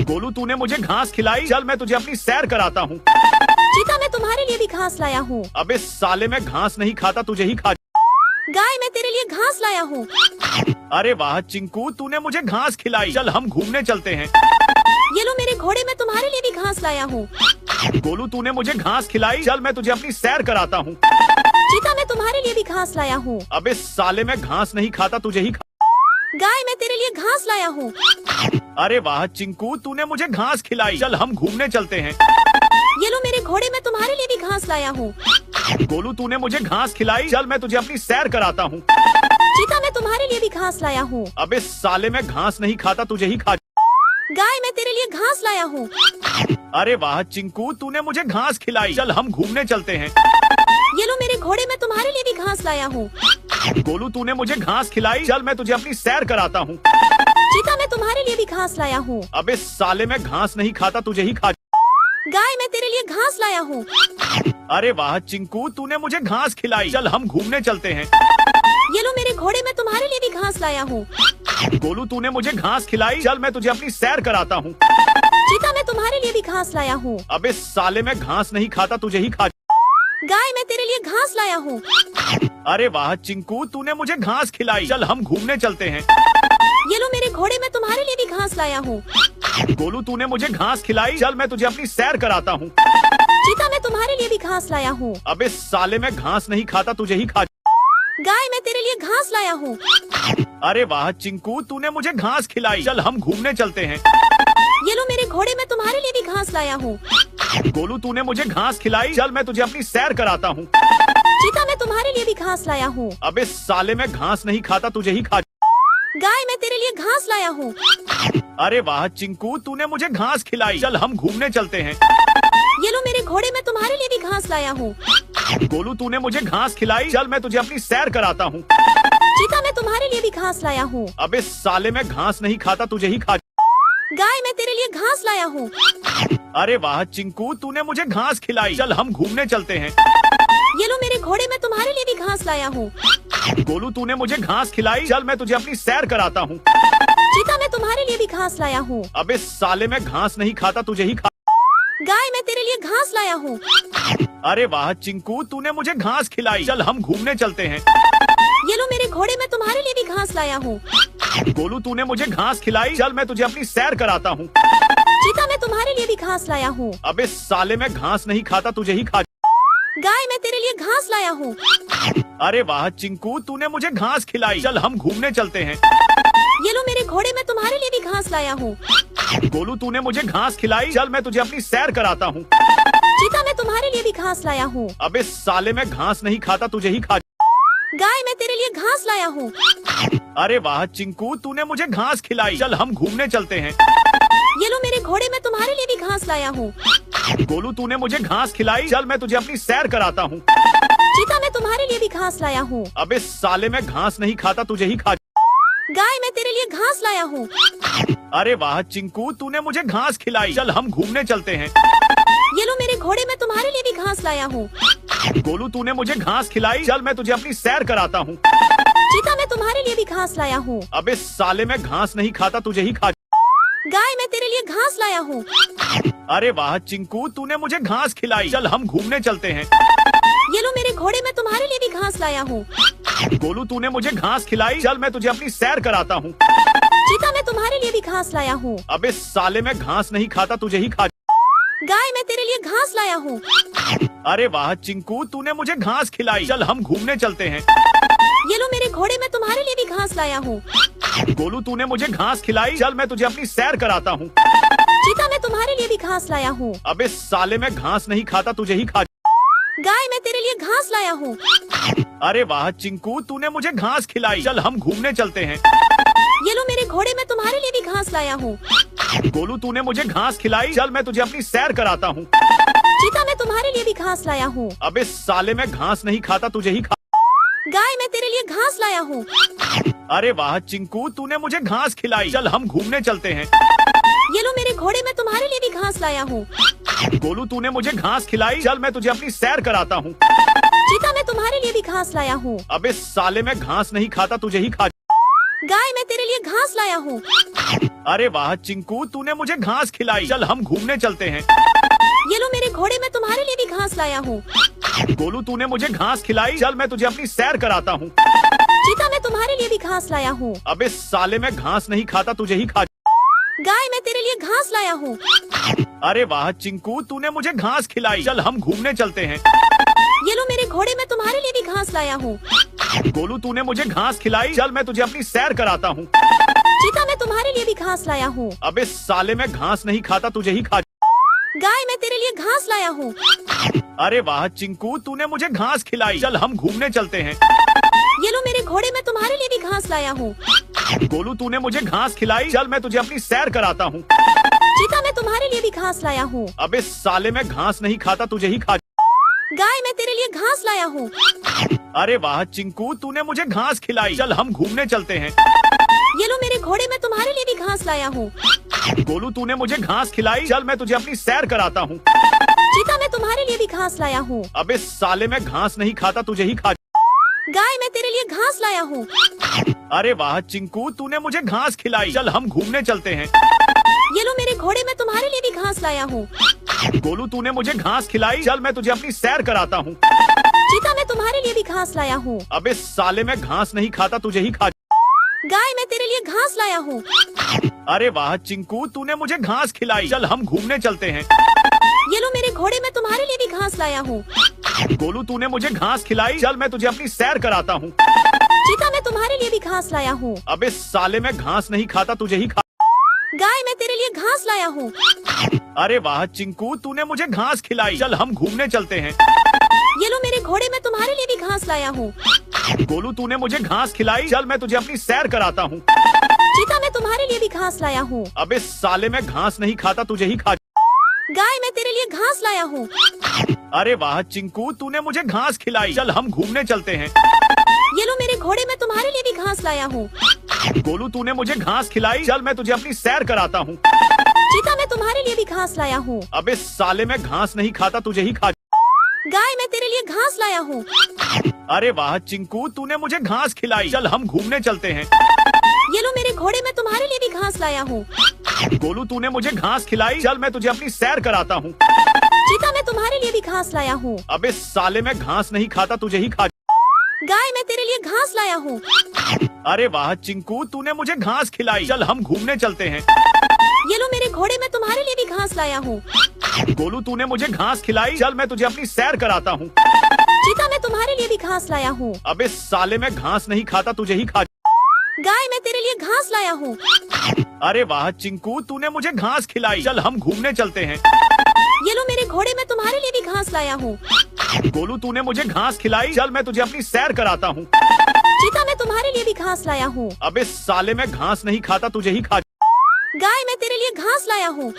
गोलू तूने मुझे घास खिलाई, चल मैं तुझे अपनी सैर कराता हूँ। चीता, मैं तुम्हारे लिए भी घास लाया हूँ। अबे साले, मैं घास नहीं खाता, तुझे ही खा। गाय, मैं तेरे लिए घास घास लाया हूँ। अरे वाह चिंकू, तूने मुझे घास खिलाई। चल हम घूमने चलते हैं। ये लो मेरे घोड़े, मैं तुम्हारे लिए भी घास लाया हूँ। गोलू, तूने मुझे घास खिलाई। चल मैं तुझे अपनी सैर कराता हूँ। चीता, मैं तुम्हारे लिए भी घास लाया हूँ। अबे साले, मैं घास नहीं खाता, तुझे ही गाय, मैं तेरे लिए घास लाया हूँ। अरे वाह चिंकू, तूने मुझे घास खिलाई। चल हम घूमने चलते हैं। ये लो मेरे घोड़े, मैं तुम्हारे लिए भी घास लाया हूँ। गोलू, तूने मुझे घास खिलाई। चल मैं तुझे अपनी सैर कराता हूँ। चीता, मैं तुम्हारे लिए भी घास लाया हूँ। अबे साले, मैं घास नहीं खाता, तुझे ही गाय, मैं तेरे लिए घास लाया हूँ। अरे वाह चिंकू, तूने मुझे घास खिलाई। चल हम घूमने चलते हैं। ये लो मेरे घोड़े, मैं तुम्हारे लिए भी घास लाया हूँ। गोलू, तूने मुझे घास खिलाई। चल मैं तुझे अपनी सैर कराता हूँ। चीता, मैं तुम्हारे लिए भी घास लाया हूँ। अबे साले, मैं घास नहीं खाता, तुझे ही गाय, मैं तेरे लिए घास लाया हूँ। अरे वाह चिंकू, तूने मुझे घास खिलाई। चल हम घूमने चलते हैं। ये लो मेरे घोड़े, मैं तुम्हारे लिए भी घास लाया हूँ। गोलू, तूने मुझे घास खिलाई। चल मैं तुझे अपनी सैर कराता हूँ। चीता, मैं तुम्हारे लिए भी घास लाया हूँ। अबे साले, मैं घास नहीं खाता, तुझे ही गाय, मैं तेरे लिए घास लाया हूँ। अरे वाह चिंकू, तूने मुझे घास खिलाई। चल हम घूमने चलते हैं। ये लो मेरे घोड़े, मैं तुम्हारे लिए भी घास लाया हूँ। गोलू, तूने मुझे घास खिलाई। चल मैं तुझे अपनी सैर कराता हूँ। चीता, मैं तुम्हारे लिए भी घास लाया हूँ। अबे साले, मैं घास नहीं खाता, तुझे ही गाय, मैं तेरे लिए घास लाया हूँ। अरे वाह चिंकू, तूने मुझे घास खिलाई। चल हम घूमने चलते हैं। ये लो मेरे घोड़े, मैं तुम्हारे लिए भी घास लाया हूँ। गोलू, तूने मुझे घास खिलाई। चल मैं तुझे अपनी सैर कराता हूँ। चीता, मैं तुम्हारे लिए भी घास लाया हूँ। अबे साले, मैं घास नहीं खाता, तुझे ही गाय, मैं तेरे लिए घास लाया हूँ। अरे वाह चिंकू, तूने मुझे घास खिलाई। चल हम घूमने चलते हैं। ये लो मेरे घोड़े, मैं तुम्हारे लिए भी घास लाया हूँ। गोलू, तूने मुझे घास खिलाई। चल मैं तुझे अपनी सैर कराता हूँ। चीता, मैं तुम्हारे लिए भी घास लाया हूँ। अबे साले, मैं घास नहीं खाता, तुझे ही गाय, मैं तेरे लिए घास लाया हूँ। अरे वाह चिंकू, तूने मुझे घास खिलाई। चल हम घूमने चलते हैं। ये लो मेरे घोड़े, मैं तुम्हारे लिए भी घास लाया हूँ। गोलू, तूने मुझे घास खिलाई। चल मैं तुझे अपनी सैर कराता हूँ। चीता, मैं तुम्हारे लिए भी घास लाया हूँ। अबे साले, मैं घास नहीं खाता, तुझे ही गाय, मैं तेरे लिए घास लाया हूँ। अरे वाह चिंकू, तूने मुझे घास खिलाई। चल हम घूमने चलते हैं। ये लो मेरे घोड़े, मैं तुम्हारे लिए भी घास लाया हूँ। गोलू, तूने मुझे घास खिलाई। चल मैं तुझे अपनी सैर कराता हूँ। चीता, मैं तुम्हारे लिए भी घास लाया हूँ। अबे साले, मैं घास नहीं खाता, तुझे ही गाय, मैं तेरे लिए घास लाया हूँ। अरे वाह चिंकू, तूने मुझे घास खिलाई। चल हम घूमने चलते हैं। ये लो मेरे घोड़े, मैं तुम्हारे लिए भी घास लाया हूँ। गोलू, तूने मुझे घास खिलाई। चल मैं तुझे अपनी सैर कराता हूँ। चीता, मैं तुम्हारे लिए भी घास लाया हूँ। अबे साले, मैं घास नहीं खाता, तुझे ही गाय, मैं तेरे लिए घास लाया हूँ। अरे वाह चिंकू, तूने मुझे घास खिलाई। चल हम घूमने चलते हैं। ये लो मेरे घोड़े, मैं तुम्हारे लिए भी घास लाया हूँ। गोलू, तूने मुझे घास खिलाई। चल मैं तुझे अपनी सैर कराता हूँ। चीता, मैं तुम्हारे लिए भी घास लाया हूँ। अबे साले, मैं घास नहीं खाता, तुझे ही गाय, मैं तेरे लिए घास लाया हूँ। अरे वाह चिंकू, तूने मुझे घास खिलाई। चल हम घूमने चलते हैं। ये लो मेरे घोड़े, मैं तुम्हारे लिए भी घास लाया हूँ। गोलू, तूने मुझे घास खिलाई। चल मैं तुझे अपनी सैर कराता हूँ। चीता, मैं तुम्हारे लिए भी घास लाया हूँ। अबे साले, मैं घास नहीं खाता, तुझे ही गाय, मैं तेरे लिए घास लाया हूँ। अरे वाह चिंकू, तूने मुझे घास खिलाई। चल हम घूमने चलते हैं। ये लो मेरे घोड़े, मैं तुम्हारे लिए भी घास लाया हूँ। गोलू, तूने मुझे घास खिलाई। चल मैं तुझे अपनी सैर कराता हूँ। चीता, मैं तुम्हारे लिए भी घास लाया हूँ। अबे साले, मैं घास नहीं खाता, तुझे ही गाय, मैं तेरे लिए घास लाया हूँ। अरे वाह चिंकू, तूने मुझे घास खिलाई। चल हम घूमने चलते हैं। ये लो मेरे घोड़े, मैं तुम्हारे लिए भी घास लाया हूँ। गोलू, तूने मुझे घास खिलाई। चल मैं तुझे अपनी सैर कराता हूँ। चीता, मैं तुम्हारे लिए भी घास लाया हूँ। अबे साले, मैं घास नहीं खाता, तुझे ही गाय, मैं तेरे लिए घास लाया हूँ। अरे वाह चिंकू, तूने मुझे घास खिलाई। चल हम घूमने चलते हैं। ये लो मेरे घोड़े, मैं तुम्हारे लिए भी घास लाया हूँ। गोलू, तूने मुझे घास खिलाई। चल मैं तुझे अपनी सैर कराता हूँ। चीता, मैं तुम्हारे लिए भी घास लाया हूँ। अबे साले, मैं घास नहीं खाता, तुझे ही गाय, मैं तेरे लिए घास लाया हूँ। अरे वाह चिंकू, तूने मुझे घास खिलाई। चल हम घूमने चलते हैं। ये लो मेरे घोड़े, मैं तुम्हारे लिए भी घास लाया हूँ। गोलू, तूने मुझे घास खिलाई। चल मैं तुझे अपनी सैर कराता हूँ। चीता, मैं तुम्हारे लिए भी घास लाया हूँ। अबे साले, मैं घास नहीं खाता, तुझे ही गाय, मैं तेरे लिए घास लाया हूँ। अरे वाह चिंकू, तूने मुझे घास खिलाई। चल हम घूमने चलते हैं। ये लो मेरे घोड़े, मैं तुम्हारे लिए भी घास लाया हूँ। गोलू, तूने मुझे घास खिलाई। चल मैं तुझे अपनी सैर कराता हूँ। चीता, मैं तुम्हारे लिए भी घास लाया हूँ। अबे साले, मैं घास नहीं खाता, तुझे ही खा। गाय, मैं तेरे लिए घास लाया हूँ। अरे वाह चिंकू, तूने मुझे घास खिलाई। चल हम घूमने चलते हैं। ये लो मेरे घोड़े, मैं तुम्हारे लिए भी घास लाया हूँ। गोलू, तूने मुझे घास खिलाई। चल मैं तुझे अपनी सैर कराता हूँ। चीता, मैं तुम्हारे लिए भी घास लाया हूँ। अबे साले, मैं घास नहीं खाता, तुझे ही खा। गाय, मैं तेरे लिए घास लाया हूँ। अरे वाह चिंकू, तूने मुझे घास खिलाई। चल हम घूमने चलते हैं। ये लो मेरे घोड़े, मैं तुम्हारे लिए भी घास लाया हूँ। गोलू, तूने मुझे घास खिलाई। चल मैं तुझे अपनी सैर कराता हूँ। चीता, मैं तुम्हारे लिए भी घास लाया हूँ। अबे साले, मैं घास नहीं खाता, तुझे ही खा। गाय, मैं तेरे लिए घास लाया हूँ। अरे वाह चिंकू, तूने मुझे घास खिलाई। चल हम घूमने चलते हैं। ये लो मेरे घोड़े, मैं तुम्हारे लिए भी घास लाया हूँ। गोलू, तूने मुझे घास खिलाई। चल मैं तुझे अपनी सैर कराता हूँ। चीता, मैं तुम्हारे लिए भी घास लाया हूँ। अबे साले, मैं घास नहीं खाता, तुझे ही खा। गाय, मैं तेरे लिए घास लाया हूँ। अरे वाह चिंकू, तूने मुझे घास खिलाई। चल हम घूमने चलते हैं। ये लो मेरे घोड़े, मैं तुम्हारे लिए भी घास लाया हूँ। गोलू, तूने मुझे घास खिलाई। चल मैं तुझे अपनी सैर कराता हूँ। चीता, मैं तुम्हारे लिए भी घास लाया हूँ। अबे साले, मैं घास नहीं खाता, तुझे ही खा। गाय, मैं तेरे लिए घास लाया हूँ। अरे वाह चिंकू, तूने मुझे घास खिलाई। चल हम घूमने चलते हैं। ये लो मेरे घोड़े, मैं तुम्हारे लिए भी घास लाया हूँ। गोलू, तूने मुझे घास खिलाई। चल मैं तुझे अपनी सैर कराता हूँ। चीता, मैं तुम्हारे लिए भी घास लाया हूँ। अबे साले, मैं घास नहीं खाता, तुझे ही खा। गाय, मैं तेरे लिए घास लाया हूँ। अरे वाह चिंकू, तूने मुझे घास खिलाई। चल हम घूमने चलते हैं। ये लो मेरे घोड़े, मैं तुम्हारे लिए भी घास लाया हूँ। गोलू, तूने मुझे घास खिलाई। चल मैं तुझे अपनी सैर कराता हूँ। चीता, मैं तुम्हारे लिए भी घास लाया हूँ। अबे साले, मैं घास नहीं खाता, तुझे ही खा। गाय, मैं तेरे लिए घास लाया हूँ। अरे वाह चिंकू, तूने मुझे घास खिलाई। चल हम घूमने चलते हैं। ये लो मेरे घोड़े, मैं तुम्हारे लिए भी घास लाया हूँ। गोलू, तूने मुझे घास खिलाई। चल मैं तुझे अपनी सैर कराता हूँ। चीता, मैं तुम्हारे लिए भी घास लाया हूँ। अबे साले, मैं घास नहीं खाता, तुझे ही खा। गाय, मैं तेरे लिए घास लाया हूँ। अरे वाह चिंकू, तूने मुझे घास खिलाई। चल हम घूमने चलते हैं। ये लो मेरे घोड़े, मैं तुम्हारे लिए भी घास लाया हूँ। गोलू, तूने मुझे घास खिलाई। चल मैं तुझे अपनी सैर कराता हूँ। चीता, मैं तुम्हारे लिए भी घास लाया हूँ। अबे साले, मैं घास नहीं खाता, तुझे ही खा। गाय, मैं तेरे लिए घास लाया हूँ। अरे वाह चिंकू, तूने मुझे घास खिलाई। चल हम घूमने चलते हैं। ये लो मेरे घोड़े, मैं तुम्हारे लिए भी घास लाया हूँ। गोलू, तूने मुझे घास खिलाई। चल मैं तुझे अपनी सैर कराता हूँ। चीता, मैं तुम्हारे लिए भी घास लाया हूँ। अबे साले, मैं घास नहीं खाता, तुझे ही खा। गाय, मैं तेरे लिए घास लाया हूँ। अरे वाह चिंकू, तूने मुझे घास खिलाई। चल हम घूमने चलते हैं। ये लो मेरे घोड़े, मैं तुम्हारे लिए भी घास लाया हूँ। गोलू, तूने मुझे घास खिलाई। चल मैं तुझे अपनी सैर कराता हूँ। चीता, मैं तुम्हारे लिए भी घास लाया हूँ। अबे साले, मैं घास नहीं खाता, तुझे ही खा। गाय, मैं तेरे लिए घास लाया हूँ।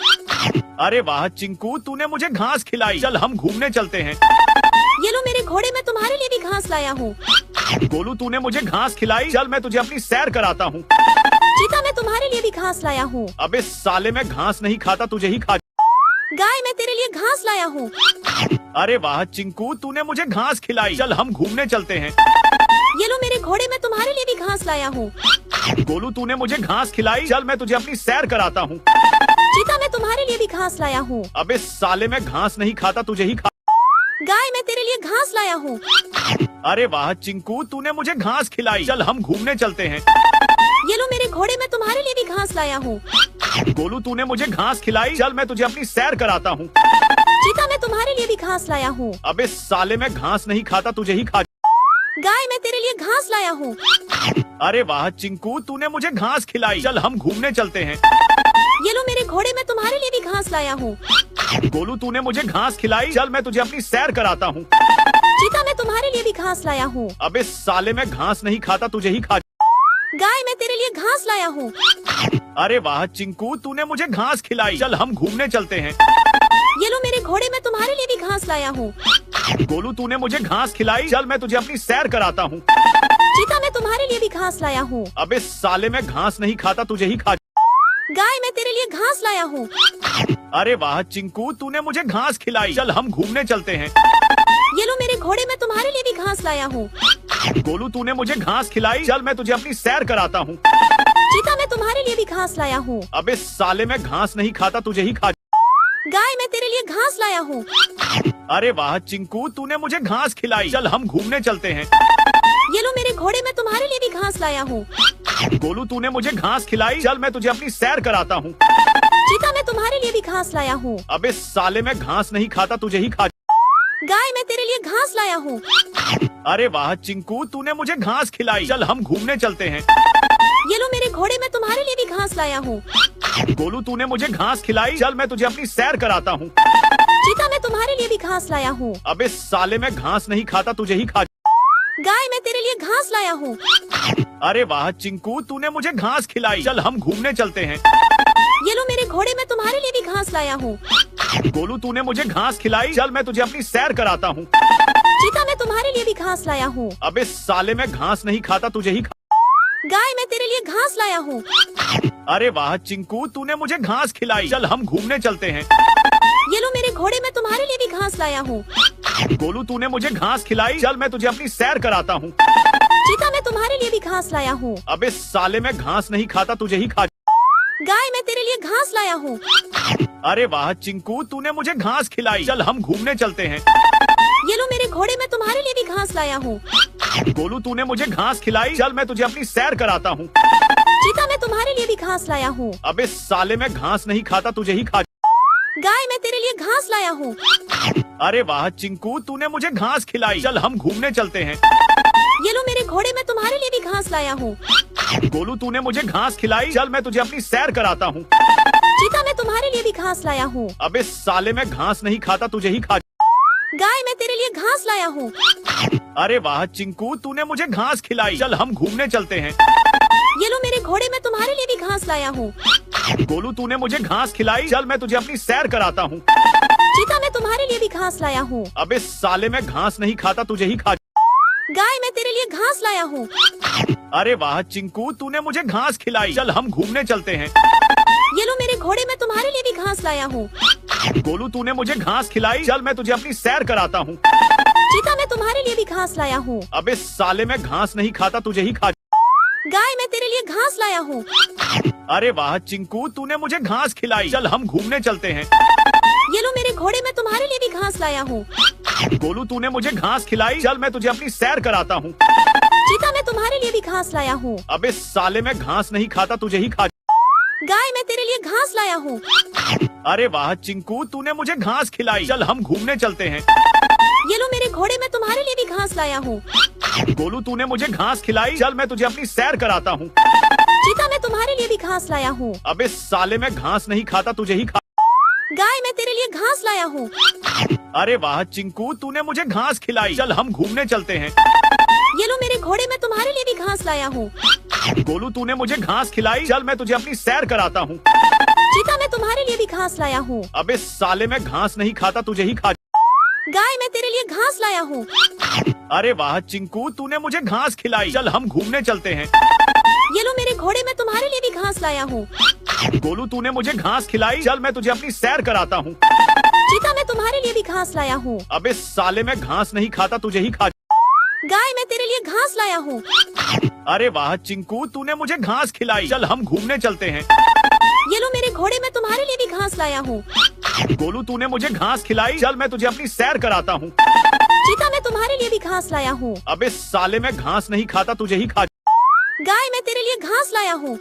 अरे वाह चिंकू, तूने मुझे घास खिलाई। चल हम घूमने चलते हैं। ये लो मेरे घोड़े, मैं तुम्हारे लिए भी घास लाया हूँ। गोलू, तूने मुझे घास खिलाई। चल मैं तुझे अपनी सैर कराता हूँ। चीता, मैं तुम्हारे लिए भी घास लाया हूँ। अबे साले, मैं घास नहीं खाता, तुझे ही खा। गाय, मैं तेरे लिए घास लाया हूँ। अरे वाह चिंकू, तूने मुझे घास खिलाई। चल हम घूमने चलते हैं। ये लो मेरे घोड़े, मैं तुम्हारे लिए भी घास लाया हूँ। गोलू, तूने मुझे घास खिलाई। चल मैं तुझे अपनी सैर कराता हूँ। चीता, मैं तुम्हारे लिए भी घास लाया हूँ। अबे साले, मैं घास नहीं खाता, तुझे ही खा। गाय, मैं तेरे लिए घास लाया हूँ। अरे वाह चिंकू, तूने मुझे घास खिलाई। चल हम घूमने चलते हैं। ये लो मेरे घोड़े, मैं तुम्हारे लिए भी घास लाया हूँ। गोलू, तूने मुझे घास खिलाई। चल मैं तुझे अपनी सैर कराता हूँ। चीता, मैं तुम्हारे लिए भी घास लाया हूँ। अबे साले, मैं घास नहीं खाता, तुझे ही खा। गाय, मैं तेरे लिए घास लाया हूँ। अरे वाह चिंकू, तूने मुझे घास खिलाई। चल हम घूमने चलते हैं। ये लो मेरे घोड़े, मैं तुम्हारे लिए भी घास लाया हूँ। गोलू, तूने मुझे घास खिलाई। चल मैं तुझे अपनी सैर कराता हूँ। चीता, मैं तुम्हारे लिए भी घास लाया हूँ। अबे साले, मैं घास नहीं खाता, तुझे ही खा। गाय, मैं तेरे लिए घास लाया हूँ। अरे वाह चिंकू, तूने मुझे घास खिलाई। चल हम घूमने चलते हैं। ये लो मेरे घोड़े, मैं तुम्हारे लिए भी घास लाया हूँ। गोलू, तूने मुझे घास खिलाई। चल मैं तुझे अपनी सैर कराता हूँ। चीता, मैं तुम्हारे लिए भी घास लाया हूँ। अबे साले, मैं घास नहीं खाता, तुझे ही खा। गाय, मैं तेरे लिए घास लाया हूँ। अरे वाह चिंकू, तूने मुझे घास खिलाई। चल हम घूमने चलते हैं। ये लो मेरे घोड़े, मैं तुम्हारे लिए भी घास लाया हूँ। गोलू, तूने मुझे घास खिलाई। चल मैं तुझे अपनी सैर कराता हूँ। चीता, मैं तुम्हारे लिए भी घास लाया हूँ। अबे साले, मैं घास नहीं खाता, तुझे ही खा। गाय, मैं तेरे लिए घास लाया हूँ। अरे वाह चिंकू, तूने मुझे घास खिलाई। चल हम घूमने चलते हैं। ये लो मेरे घोड़े, मैं तुम्हारे लिए भी घास लाया हूँ। गोलू तूने मुझे घास खिलाई, चल मैं तुझे अपनी सैर कराता हूँ। चीता, मैं तुम्हारे लिए भी घास लाया हूँ। अबे साले, मैं घास नहीं खाता, तुझे ही खा। गाय, मैं तेरे लिए घास लाया हूँ। अरे वाह चिंकू, तूने मुझे घास खिलाई, चल हम घूमने चलते हैं। ये लो मेरे घोड़े, मैं तुम्हारे लिए भी घास लाया हूँ। गोलू तूने मुझे घास खिलाई, चल मैं तुझे अपनी सैर कराता हूँ। चीता, मैं तुम्हारे लिए भी घास लाया हूँ। अबे साले, मैं घास नहीं खाता, तुझे ही खा। गाय, मैं तेरे लिए घास लाया हूँ। अरे वाह चिंकू, तूने मुझे घास खिलाई, चल हम घूमने चलते हैं। ये लो मेरे घोड़े, मैं तुम्हारे लिए भी घास लाया हूँ। गोलू तूने मुझे घास खिलाई, चल मैं तुझे अपनी सैर कराता हूँ। चीता, मैं तुम्हारे लिए भी घास लाया हूँ। अबे साले, मैं घास नहीं खाता, तुझे ही खा। गाय, मैं तेरे लिए घास लाया हूँ। अरे वाह चिंकू, तूने मुझे घास खिलाई, चल हम घूमने चलते हैं। ये लो मेरे घोड़े, मैं तुम्हारे लिए भी घास लाया हूँ। गोलू तूने मुझे घास खिलाई, चल मैं तुझे अपनी सैर कराता हूँ। चीता, मैं तुम्हारे लिए भी घास लाया हूँ। अबे साले, मैं घास नहीं खाता, तुझे ही खा। गाय, मैं तेरे लिए घास लाया हूँ। अरे वाह चिंकू, तूने मुझे घास खिलाई, चल हम घूमने चलते हैं। ये लो मेरे घोड़े, मैं तुम्हारे लिए भी घास लाया हूँ। गोलू तूने मुझे घास खिलाई, चल मैं तुझे अपनी सैर कराता हूँ। चीता, मैं तुम्हारे लिए भी घास लाया हूँ। अबे साले, मैं घास नहीं खाता, तुझे ही खा। गाय, मैं तेरे लिए घास लाया हूँ। अरे वाह चिंकू, तूने मुझे घास खिलाई, चल हम घूमने चलते हैं। ये लो मेरे घोड़े, मैं तुम्हारे लिए भी घास लाया हूँ। गोलू तूने मुझे घास खिलाई, चल मैं तुझे अपनी सैर कराता हूँ। चीता, मैं तुम्हारे लिए भी घास लाया हूँ। अबे साले, मैं घास नहीं खाता, तुझे ही खा। गाय, मैं तेरे लिए घास लाया हूँ। अरे वाह चिंकू, तूने मुझे घास खिलाई, चल हम घूमने चलते हैं। ये लो मेरे घोड़े, मैं तुम्हारे लिए भी घास लाया हूँ। गोलू तूने मुझे घास खिलाई, चल मैं तुझे अपनी सैर कराता हूँ। चीता, मैं तुम्हारे लिए भी घास लाया हूँ। अबे साले, मैं घास नहीं खाता, तुझे ही खा। गाय, मैं तेरे लिए घास लाया हूँ। अरे वाह चिंकू, तूने मुझे घास खिलाई, चल हम घूमने चलते हैं। ये लो मेरे घोड़े, मैं तुम्हारे लिए भी घास लाया हूँ। गोलू तूने मुझे घास खिलाई, चल मैं तुझे अपनी सैर कराता हूँ। चीता, मैं तुम्हारे लिए भी घास लाया हूँ। अबे साले, मैं घास नहीं खाता, तुझे ही खा। गाय, मैं तेरे लिए घास लाया हूँ। अरे वाह चिंकू, तूने मुझे घास खिलाई, चल हम घूमने चलते हैं। ये लो मेरे घोड़े, मैं तुम्हारे लिए भी घास लाया हूँ। गोलू तूने मुझे घास खिलाई, चल मैं तुझे अपनी सैर कराता हूँ। चीता, मैं तुम्हारे लिए भी घास लाया हूँ। अबे साले, मैं घास नहीं खाता, तुझे ही खा। गाय, मैं तेरे लिए घास लाया हूँ। अरे वाह चिंकू, तूने मुझे घास खिलाई, चल हम घूमने चलते हैं। ये लो मेरे घोड़े, मैं तुम्हारे लिए भी घास लाया हूँ। गोलू तूने मुझे घास खिलाई, चल मैं तुझे अपनी सैर कराता हूँ। चीता, मैं तुम्हारे लिए भी घास लाया हूँ। अबे साले, मैं घास नहीं खाता, तुझे ही खा। गाय, मैं तेरे लिए घास लाया हूँ। अरे वाह चिंकू, तूने मुझे घास खिलाई, चल हम घूमने चलते हैं। ये लो मेरे घोड़े, मैं तुम्हारे लिए भी घास लाया हूँ। गोलू तूने मुझे घास खिलाई, चल मैं तुझे अपनी सैर कराता हूँ। चीता, मैं तुम्हारे लिए भी घास लाया हूँ। अबे साले, मैं घास नहीं खाता, तुझे ही खा। गाय, मैं तेरे लिए घास लाया हूँ। अरे वाह चिंकू, तूने मुझे घास खिलाई, चल हम घूमने चलते हैं। ये लो मेरे घोड़े, मैं तुम्हारे लिए भी घास लाया हूँ। गोलू तूने मुझे घास खिलाई, चल मैं तुझे अपनी सैर कराता हूँ। चीता, मैं तुम्हारे लिए भी घास लाया हूँ। अबे साले, मैं घास नहीं खाता, तुझे ही खा। गाय, मैं तेरे लिए घास लाया हूँ। अरे वाह चिंकू, तूने मुझे घास खिलाई, चल हम घूमने चलते हैं। ये लो मेरे घोड़े, मैं तुम्हारे लिए भी घास लाया हूँ। गोलू तूने मुझे घास खिलाई, चल मैं तुझे अपनी सैर कराता हूँ। चीता, मैं तुम्हारे लिए भी घास लाया हूँ। अबे साले, मैं घास नहीं खाता, तुझे ही खा। गाय, मैं तेरे लिए घास लाया हूँ।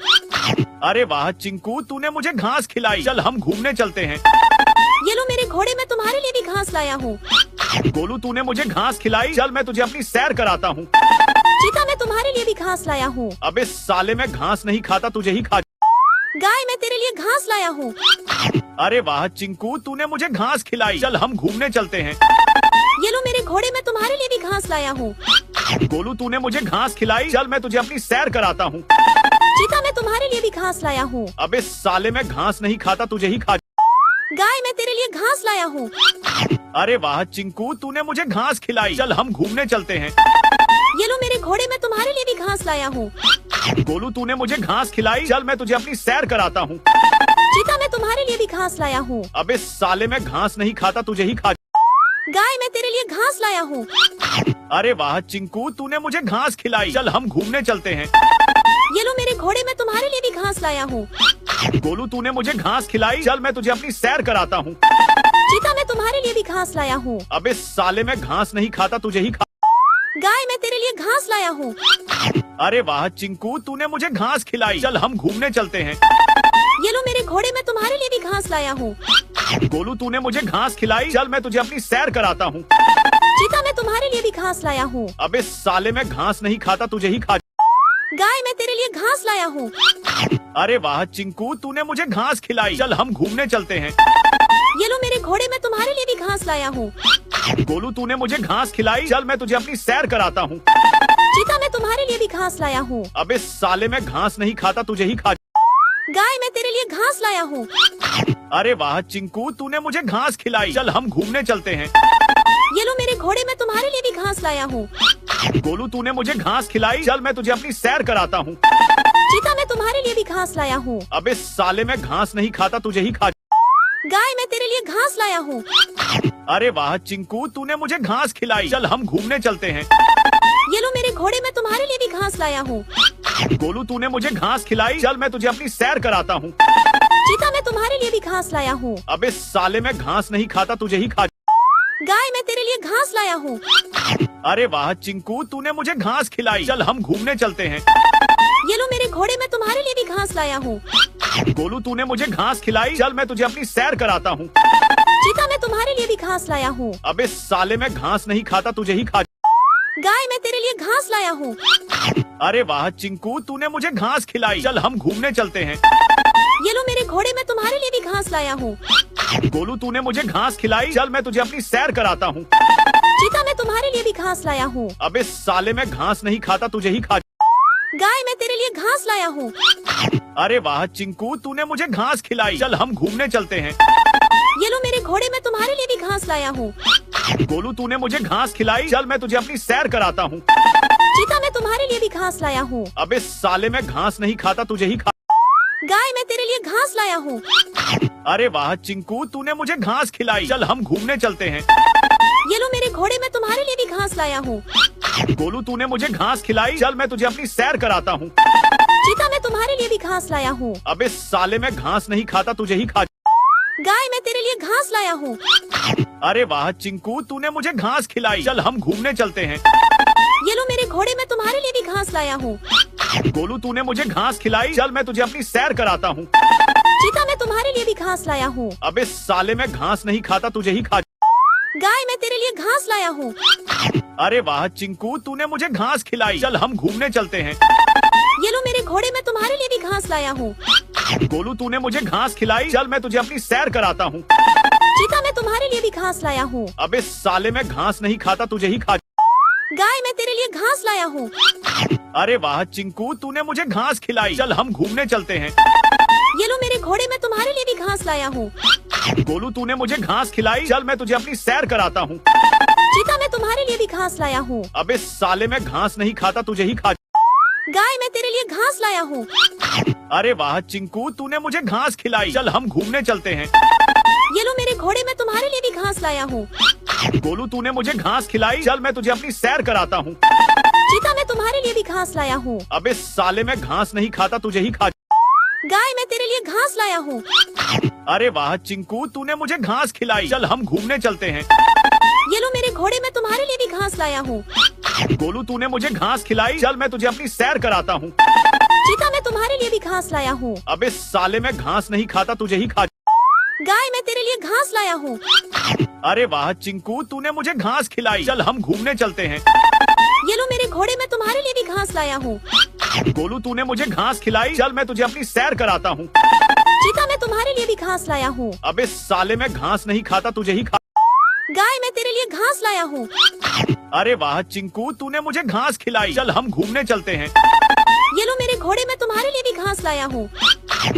अरे वाह चिंकू, तूने मुझे घास खिलाई, चल हम घूमने चलते हैं। ये लो मेरे घोड़े, मैं तुम्हारे लिए भी घास लाया हूँ। गोलू तूने मुझे घास खिलाई, चल मैं तुझे अपनी सैर कराता हूँ। चीता, मैं तुम्हारे लिए भी घास लाया हूँ। अबे साले, मैं घास नहीं खाता, तुझे ही खा। गाय, मैं तेरे लिए घास लाया हूँ। अरे वाह चिंकू, तूने मुझे घास खिलाई, चल हम घूमने चलते हैं। ये लो मेरे घोड़े, मैं तुम्हारे लिए भी घास लाया हूँ। गोलू तूने मुझे घास खिलाई, चल मैं तुझे अपनी सैर कराता हूँ। चीता, मैं तुम्हारे लिए भी घास लाया हूँ। अबे साले, मैं घास नहीं खाता, तुझे ही खा। गाय, मैं तेरे लिए घास लाया हूँ। अरे वाह चिंकू, तूने मुझे घास खिलाई, चल हम घूमने चलते हैं। ये लो मेरे घोड़े, मैं तुम्हारे लिए भी घास लाया हूँ। गोलू तूने मुझे घास खिलाई, चल मैं तुझे अपनी सैर कराता हूँ। चीता, मैं तुम्हारे लिए भी घास लाया हूँ। अबे साले, मैं घास नहीं खाता, तुझे ही खा। गाय, मैं तेरे लिए घास लाया हूँ। अरे वाह चिंकू, तूने मुझे घास खिलाई, चल हम घूमने चलते हैं। ये लो मेरे घोड़े, मैं तुम्हारे लिए भी घास लाया हूँ। गोलू तूने मुझे घास खिलाई, चल मैं तुझे अपनी सैर कराता हूँ। चीता, मैं तुम्हारे लिए भी घास लाया हूँ। अबे साले, मैं घास नहीं खाता, तुझे ही खा। गाय मैं तेरे लिए घास लाया हूँ। अरे वाह चिंकू, तूने मुझे घास खिलाई। चल हम घूमने चलते हैं। ये लो मेरे घोड़े, मैं तुम्हारे लिए भी घास लाया हूँ। गोलू, तूने मुझे घास खिलाई। चल मैं तुझे अपनी सैर कराता हूँ। चीता मैं तुम्हारे लिए भी घास लाया हूँ। अबे साले, मैं घास नहीं खाता, तुझे ही खा। गाय मैं तेरे लिए घास लाया हूँ। अरे वाह चिंकू, तूने मुझे घास खिलाई। चल हम घूमने चलते हैं। ये लो मेरे घोड़े, मैं तुम्हारे लिए भी घास लाया हूँ। गोलू, तूने मुझे घास खिलाई। चल मैं तुझे अपनी सैर कराता हूँ। चीता मैं तुम्हारे लिए भी घास लाया हूँ। अबे साले, मैं घास नहीं खाता, तुझे ही खा। गाय मैं तेरे लिए घास लाया हूँ। अरे वाह चिंकू, तूने मुझे घास खिलाई। चल हम घूमने चलते हैं। ये लो मेरे घोड़े, मैं तुम्हारे लिए भी घास लाया हूँ। गोलू, तूने मुझे घास खिलाई। चल मैं तुझे अपनी सैर कराता हूँ। चीता मैं तुम्हारे लिए भी घास लाया हूँ। अबे साले, मैं घास नहीं खाता, तुझे ही खा। गाय मैं तेरे लिए घास लाया हूँ। अरे वाह चिंकू, तूने मुझे घास खिलाई। चल हम घूमने चलते हैं। ये लो मेरे घोड़े, मैं तुम्हारे लिए भी घास लाया हूँ। गोलू, तूने मुझे घास खिलाई। चल मैं तुझे अपनी सैर कराता हूँ। चीता मैं तुम्हारे लिए भी घास लाया हूँ। अबे साले, मैं घास नहीं खाता, तुझे ही खा। गाय मैं तेरे लिए घास लाया हूँ। अरे वाह चिंकू, तूने मुझे घास खिलाई। चल हम घूमने चलते हैं। ये लो मेरे घोड़े, मैं तुम्हारे लिए भी घास लाया हूँ। गोलू, तूने मुझे घास खिलाई। चल मैं तुझे अपनी सैर कराता हूँ। चीता मैं तुम्हारे लिए भी घास लाया हूँ। अबे साले, मैं घास नहीं खाता, तुझे ही खा। गाय मैं तेरे लिए घास लाया हूँ। अरे वाह चिंकू, तूने मुझे घास खिलाई। चल हम घूमने चलते हैं। ये लो मेरे घोड़े, मैं तुम्हारे लिए भी घास लाया हूँ। गोलू, तूने मुझे घास खिलाई। चल मैं तुझे अपनी सैर कराता हूँ। चीता मैं तुम्हारे लिए भी घास लाया हूँ। अबे साले, मैं घास नहीं खाता, तुझे ही खा। गाय मैं तेरे लिए घास लाया हूँ। अरे वाह चिंकू, तूने मुझे घास खिलाई। चल हम घूमने चलते हैं। ये लो मेरे घोड़े, मैं तुम्हारे लिए भी घास लाया हूँ। गोलू, तूने मुझे घास खिलाई। चल मैं तुझे अपनी सैर कराता हूँ। चीता मैं तुम्हारे लिए भी घास लाया हूँ। अबे साले, मैं घास नहीं खाता, तुझे ही खा। गाय मैं तेरे लिए घास लाया हूँ। अरे वाह चिंकू, तूने मुझे घास खिलाई। चल हम घूमने चलते हैं। ये लो मेरे घोड़े, मैं तुम्हारे लिए भी घास लाया हूँ। गोलू, तूने मुझे घास खिलाई। चल मैं तुझे अपनी सैर कराता हूँ। चीता मैं तुम्हारे लिए भी घास लाया हूँ। अबे साले, मैं घास नहीं खाता, तुझे ही खा। गाय मैं तेरे लिए घास लाया हूँ। अरे वाह चिंकू, तूने मुझे घास खिलाई। चल हम घूमने चलते हैं। ये लो मेरे घोड़े, मैं तुम्हारे लिए भी घास लाया हूँ। गोलू, तूने मुझे घास खिलाई। चल मैं तुझे अपनी सैर कराता हूँ। चीता मैं तुम्हारे लिए भी घास लाया हूँ। अबे साले, मैं घास नहीं खाता, तुझे ही खा। गाय मैं तेरे लिए घास लाया हूँ। अरे वाह चिंकू, तूने मुझे घास खिलाई। चल हम घूमने चलते हैं। ये लो मेरे घोड़े, मैं तुम्हारे लिए भी घास लाया हूँ। गोलू, तूने मुझे घास खिलाई। चल मैं तुझे अपनी सैर कराता हूँ। चीता मैं तुम्हारे लिए भी घास लाया हूँ। अबे साले, मैं घास नहीं खाता, तुझे ही खा। गाय मैं तेरे लिए घास लाया हूँ। अरे वाह चिंकू, तूने मुझे घास खिलाई। चल हम घूमने चलते हैं। ये लो मेरे घोड़े, मैं तुम्हारे लिए भी घास लाया हूँ। गोलू, तूने मुझे घास खिलाई। चल मैं तुझे अपनी सैर कराता हूँ। चीता मैं तुम्हारे लिए भी घास लाया हूँ। अबे साले, मैं घास नहीं खाता, तुझे ही खा। गाय मैं तेरे लिए घास लाया हूँ। अरे वाह चिंकू, तूने मुझे घास खिलाई। चल हम घूमने चलते हैं। ये लो मेरे घोड़े, मैं तुम्हारे लिए भी घास लाया हूँ। गोलू, तूने मुझे घास खिलाई। चल मैं तुझे अपनी सैर कराता हूँ। चीता मैं तुम्हारे लिए भी घास लाया हूँ। अबे साले, मैं घास नहीं खाता, तुझे ही खा। गाय मैं तेरे लिए घास लाया हूँ। अरे वाह चिंकू, तूने मुझे घास खिलाई। चल हम घूमने चलते हैं। ये लो मेरे घोड़े, मैं तुम्हारे लिए भी घास लाया हूँ। गोलू, तूने मुझे घास खिलाई। चल मैं तुझे अपनी सैर कराता हूँ। चीता मैं तुम्हारे लिए भी घास लाया हूँ। अबे साले, मैं घास नहीं खाता, तुझे ही खा। गाय मैं तेरे लिए घास लाया हूँ। अरे वाह चिंकू, तूने मुझे घास खिलाई। चल हम घूमने चलते हैं। ये लो मेरे घोड़े, मैं तुम्हारे लिए भी घास लाया हूँ। गोलू, तूने मुझे घास खिलाई। चल मैं तुझे अपनी सैर कराता हूँ। चीता मैं तुम्हारे लिए भी घास लाया हूँ। अबे साले, मैं घास नहीं खाता, तुझे ही खा। गाय मैं तेरे लिए घास लाया हूँ। अरे वाह चिंकू, तूने मुझे घास खिलाई। चल हम घूमने चलते हैं। ये लो मेरे घोड़े, मैं तुम्हारे लिए भी घास लाया हूँ।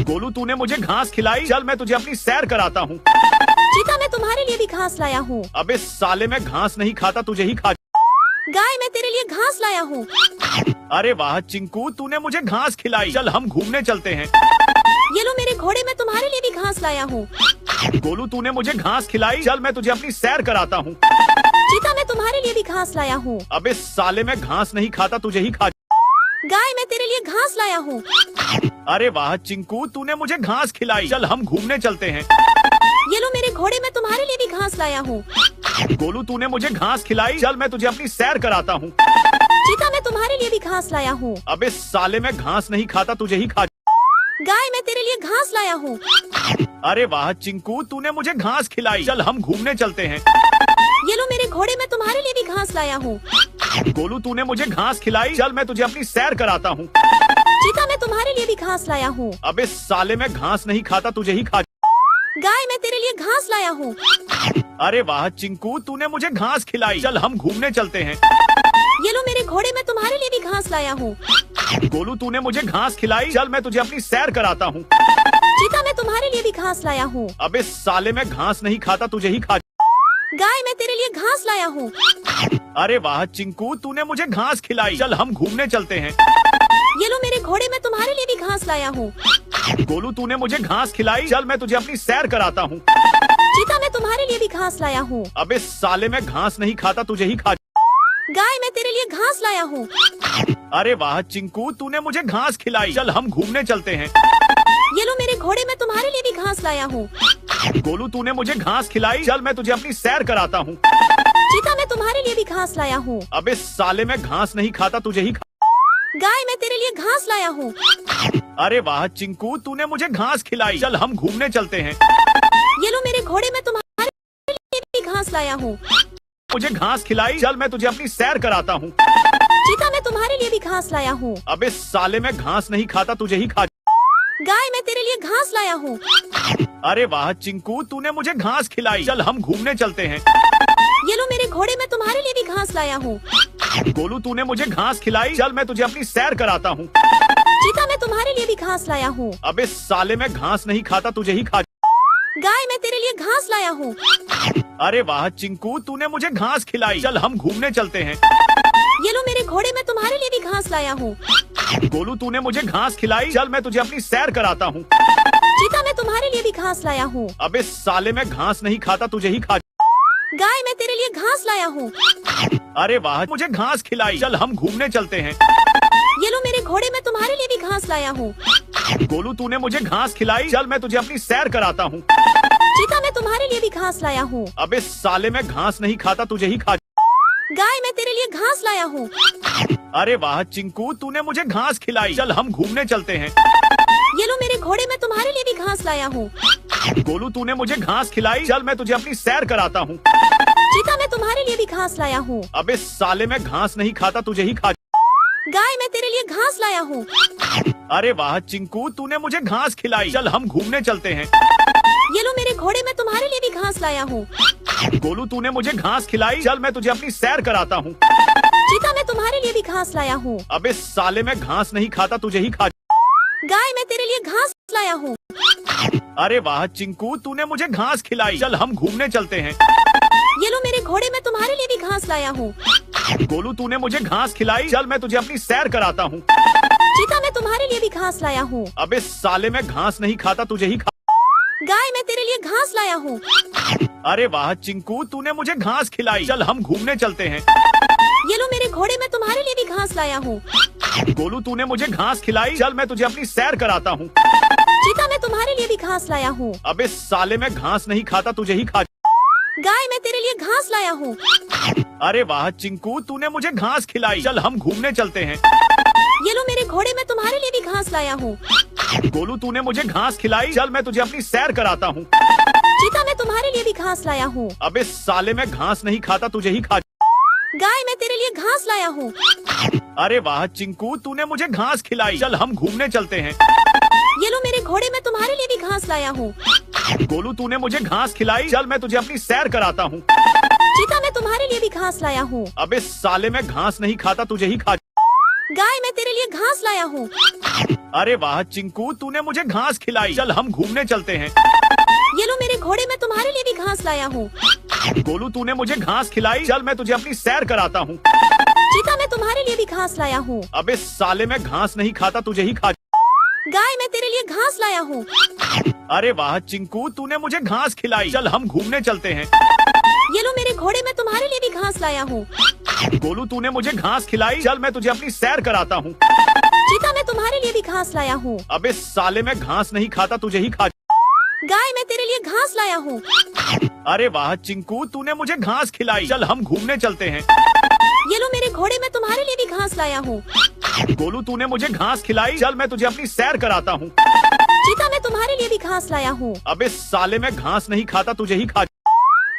गोलू, तूने मुझे घास खिलाई। चल मैं तुझे अपनी सैर कराता हूँ। चीता मैं तुम्हारे लिए भी घास लाया हूँ। अबे साले, मैं घास नहीं खाता, तुझे ही खा। गाय मैं तेरे लिए घास लाया हूँ। अरे वाह चिंकू, तूने मुझे घास खिलाई। चल हम घूमने चलते हैं। ये लो मेरे घोड़े, मैं तुम्हारे लिए भी घास लाया हूँ। गोलू, तूने मुझे घास खिलाई। चल मैं तुझे अपनी सैर कराता हूँ। चीता मैं तुम्हारे लिए भी घास लाया हूँ। अबे साले, मैं घास नहीं खाता, तुझे ही खा। गाय मैं तेरे लिए घास लाया हूँ। अरे वाह चिंकू, तूने मुझे घास खिलाई। चल हम घूमने चलते हैं। ये लो मेरे घोड़े, मैं तुम्हारे लिए भी घास लाया हूँ। गोलू, तूने मुझे घास खिलाई। चल मैं तुझे अपनी सैर कराता हूँ। चीता, मैं तुम्हारे लिए भी घास लाया हूँ। अबे साले, मैं घास नहीं खाता, तुझे ही खा। गाय, मैं तेरे लिए घास लाया हूँ। अरे वाह चिंकू, तूने मुझे घास खिलाई। चल हम घूमने चलते हैं। ये लो मेरे घोड़े, मैं तुम्हारे लिए भी घास लाया हूँ। गोलू, तूने मुझे घास खिलाई। चल मैं तुझे अपनी सैर कराता हूँ। चीता, मैं तुम्हारे लिए भी घास लाया हूँ। अबे साले, मैं घास नहीं खाता, तुझे ही खा। गाय, मैं तेरे लिए घास लाया हूँ। अरे वाह चिंकू, तूने मुझे घास खिलाई। चल हम घूमने चलते हैं। ये लो मेरे घोड़े, मैं तुम्हारे लिए भी घास लाया हूँ। गोलू, तूने मुझे घास खिलाई। चल मैं तुझे अपनी सैर कराता हूँ। चीता, मैं तुम्हारे लिए भी घास लाया हूँ। अबे साले, मैं घास नहीं खाता, तुझे ही खा। गाय, मैं तेरे लिए घास लाया हूँ। अरे वाह चिंकू, तूने मुझे घास खिलाई। चल हम घूमने चलते हैं। ये लो मेरे घोड़े, मैं तुम्हारे लिए भी घास लाया हूँ। गोलू, तूने मुझे घास खिलाई। चल मैं तुझे अपनी सैर कराता हूँ। चीता, मैं तुम्हारे लिए भी घास लाया हूँ। अबे साले, मैं घास नहीं खाता, तुझे ही खा। गाय, मैं तेरे लिए घास लाया हूँ। अरे वाह चिंकू, तूने मुझे घास खिलाई। चल हम घूमने चलते हैं। ये लो मेरे घोड़े, मैं तुम्हारे लिए भी घास लाया हूँ। गोलू, तूने मुझे घास खिलाई। चल मैं तुझे अपनी सैर कराता हूँ। चीता, मैं तुम्हारे लिए भी घास लाया हूँ। अबे साले, मैं घास नहीं खाता, तुझे ही खा। गाय, मैं तेरे लिए घास लाया हूँ। अरे वाह चिंकू, तूने मुझे घास खिलाई। चल हम घूमने चलते हैं। ये लो मेरे घोड़े, मैं तुम्हारे लिए भी घास लाया हूँ। मुझे घास खिलाई। चल मैं तुझे अपनी सैर कराता हूँ। चीता, मैं तुम्हारे लिए भी घास लाया हूँ। अबे साले, मैं घास नहीं खाता, तुझे ही खा। गाय, मैं तेरे लिए घास लाया हूँ। अरे वाह चिंकू, तूने मुझे घास खिलाई। चल हम घूमने चलते हैं। ये लो मेरे घोड़े, मैं तुम्हारे लिए भी घास लाया हूँ। गोलू, तूने मुझे घास खिलाई। चल मैं तुझे अपनी सैर कराता हूँ। चीता, मैं तुम्हारे लिए भी घास लाया हूँ। अबे साले, मैं घास नहीं खाता, तुझे ही खा। गाय, मैं तेरे लिए घास लाया हूँ। अरे वाह चिंकू, तूने मुझे घास खिलाई। चल हम घूमने चलते हैं। ये लो मेरे घोड़े, मैं तुम्हारे लिए भी घास लाया हूँ। गोलू, तूने मुझे घास खिलाई। चल मैं तुझे अपनी सैर कराता हूँ। चीता, मैं तुम्हारे लिए भी घास लाया हूँ। अबे साले, मैं घास नहीं खाता, तुझे ही खा। गाय, मैं तेरे लिए घास लाया हूँ। अरे वाह, मुझे घास खिलाई। चल हम घूमने चलते हैं। ये लो मेरे घोड़े, मैं तुम्हारे लिए भी घास लाया हूँ। गोलू, तूने मुझे घास खिलाई। चल मैं तुझे अपनी सैर कराता हूँ। चीता, मैं तुम्हारे लिए भी घास लाया हूँ। अबे साले, मैं घास नहीं खाता, तुझे ही खा। गाय, मैं तेरे लिए घास लाया हूँ। अरे वाह चिंकू, तूने मुझे घास खिलाई। चल हम घूमने चलते हैं। ये लो मेरे घोड़े, मैं तुम्हारे लिए भी घास लाया हूँ। गोलू, तूने मुझे घास खिलाई। चल मैं तुझे अपनी सैर कराता हूँ। चीता, मैं तुम्हारे लिए भी घास लाया हूँ। अबे साले, मैं घास नहीं खाता, तुझे ही खा। गाय, मैं तेरे लिए घास लाया हूँ। अरे वाह चिंकू, तूने मुझे घास खिलाई। चल हम घूमने चलते हैं। ये लो मेरे घोड़े, मैं तुम्हारे लिए भी घास लाया हूँ। गोलू, तूने मुझे घास खिलाई। चल मैं तुझे अपनी सैर कराता हूँ। चीता, मैं तुम्हारे लिए भी घास लाया हूँ। अबे साले, मैं घास नहीं खाता, तुझे ही खा। गाय, मैं तेरे लिए घास लाया हूँ। अरे वाह चिंकू, तूने मुझे घास खिलाई। चल हम घूमने चलते हैं। ये लो मेरे घोड़े, मैं तुम्हारे लिए भी घास लाया हूँ। गोलू, तूने मुझे घास खिलाई। चल मैं तुझे अपनी सैर कराता हूँ। चीता, मैं तुम्हारे लिए भी घास लाया हूँ। अबे साले, मैं घास नहीं खाता, तुझे ही खा। गाय, मैं तेरे लिए घास लाया हूँ। अरे वाह चिंकू, तूने मुझे घास खिलाई। चल हम घूमने चलते हैं। ये लो मेरे घोड़े, मैं तुम्हारे लिए भी घास लाया हूँ। गोलू, तूने मुझे घास खिलाई। चल मैं तुझे अपनी सैर कराता हूँ। चीता, मैं तुम्हारे लिए भी घास लाया हूँ। अबे साले, मैं घास नहीं खाता, तुझे ही खा। गाय, मैं तेरे लिए घास लाया हूँ। अरे वाह चिंकू, तूने मुझे घास खिलाई। चल हम घूमने चलते हैं। ये लो मेरे घोड़े, मैं तुम्हारे लिए भी घास लाया हूँ। गोलू, तूने मुझे घास खिलाई। चल मैं तुझे अपनी सैर कराता हूँ। चीता, मैं तुम्हारे लिए भी घास लाया हूँ। अबे साले, मैं घास नहीं खाता, तुझे ही खा। गाय, मैं तेरे लिए घास लाया हूँ। अरे वाह चिंकू, तूने मुझे घास खिलाई। चल हम घूमने चलते हैं। ये लो मेरे घोड़े, मैं तुम्हारे लिए भी घास लाया हूँ। गोलू, तूने मुझे घास खिलाई। चल मैं तुझे अपनी सैर कराता हूँ। चीता, मैं तुम्हारे लिए भी घास लाया हूँ। अबे साले, मैं घास नहीं खाता, तुझे ही खा। गाय, मैं तेरे लिए घास लाया हूँ। अरे वाह चिंकू, तूने मुझे घास खिलाई। चल हम घूमने चलते हैं। ये लो मेरे घोड़े, मैं तुम्हारे लिए भी घास लाया हूँ। गोलू, तूने मुझे घास खिलाई। चल मैं तुझे अपनी सैर कराता हूँ। चीता, मैं तुम्हारे लिए भी घास लाया हूँ। अबे साले, मैं घास नहीं खाता, तुझे ही खा। गाय, मैं तेरे लिए घास लाया हूँ। अरे वाह चिंकू, तूने मुझे घास खिलाई। चल हम घूमने चलते हैं। ये लो मेरे घोड़े, मैं तुम्हारे लिए भी घास लाया हूँ। गोलू, तूने मुझे घास खिलाई। चल मैं तुझे अपनी सैर कराता हूँ। चीता, मैं तुम्हारे लिए भी घास लाया हूँ। अबे साले, मैं घास नहीं खाता, तुझे ही खा। गाय, मैं तेरे लिए घास लाया हूँ। अरे वाह चिंकू, तूने मुझे घास खिलाई। चल हम घूमने चलते हैं। ये लो मेरे घोड़े, मैं तुम्हारे लिए भी घास लाया हूँ। गोलू तूने मुझे घास खिलाई, चल मैं तुझे अपनी सैर कराता हूँ। चीता, मैं तुम्हारे लिए भी घास लाया हूँ। अबे साले, मैं घास नहीं खाता, तुझे ही खा।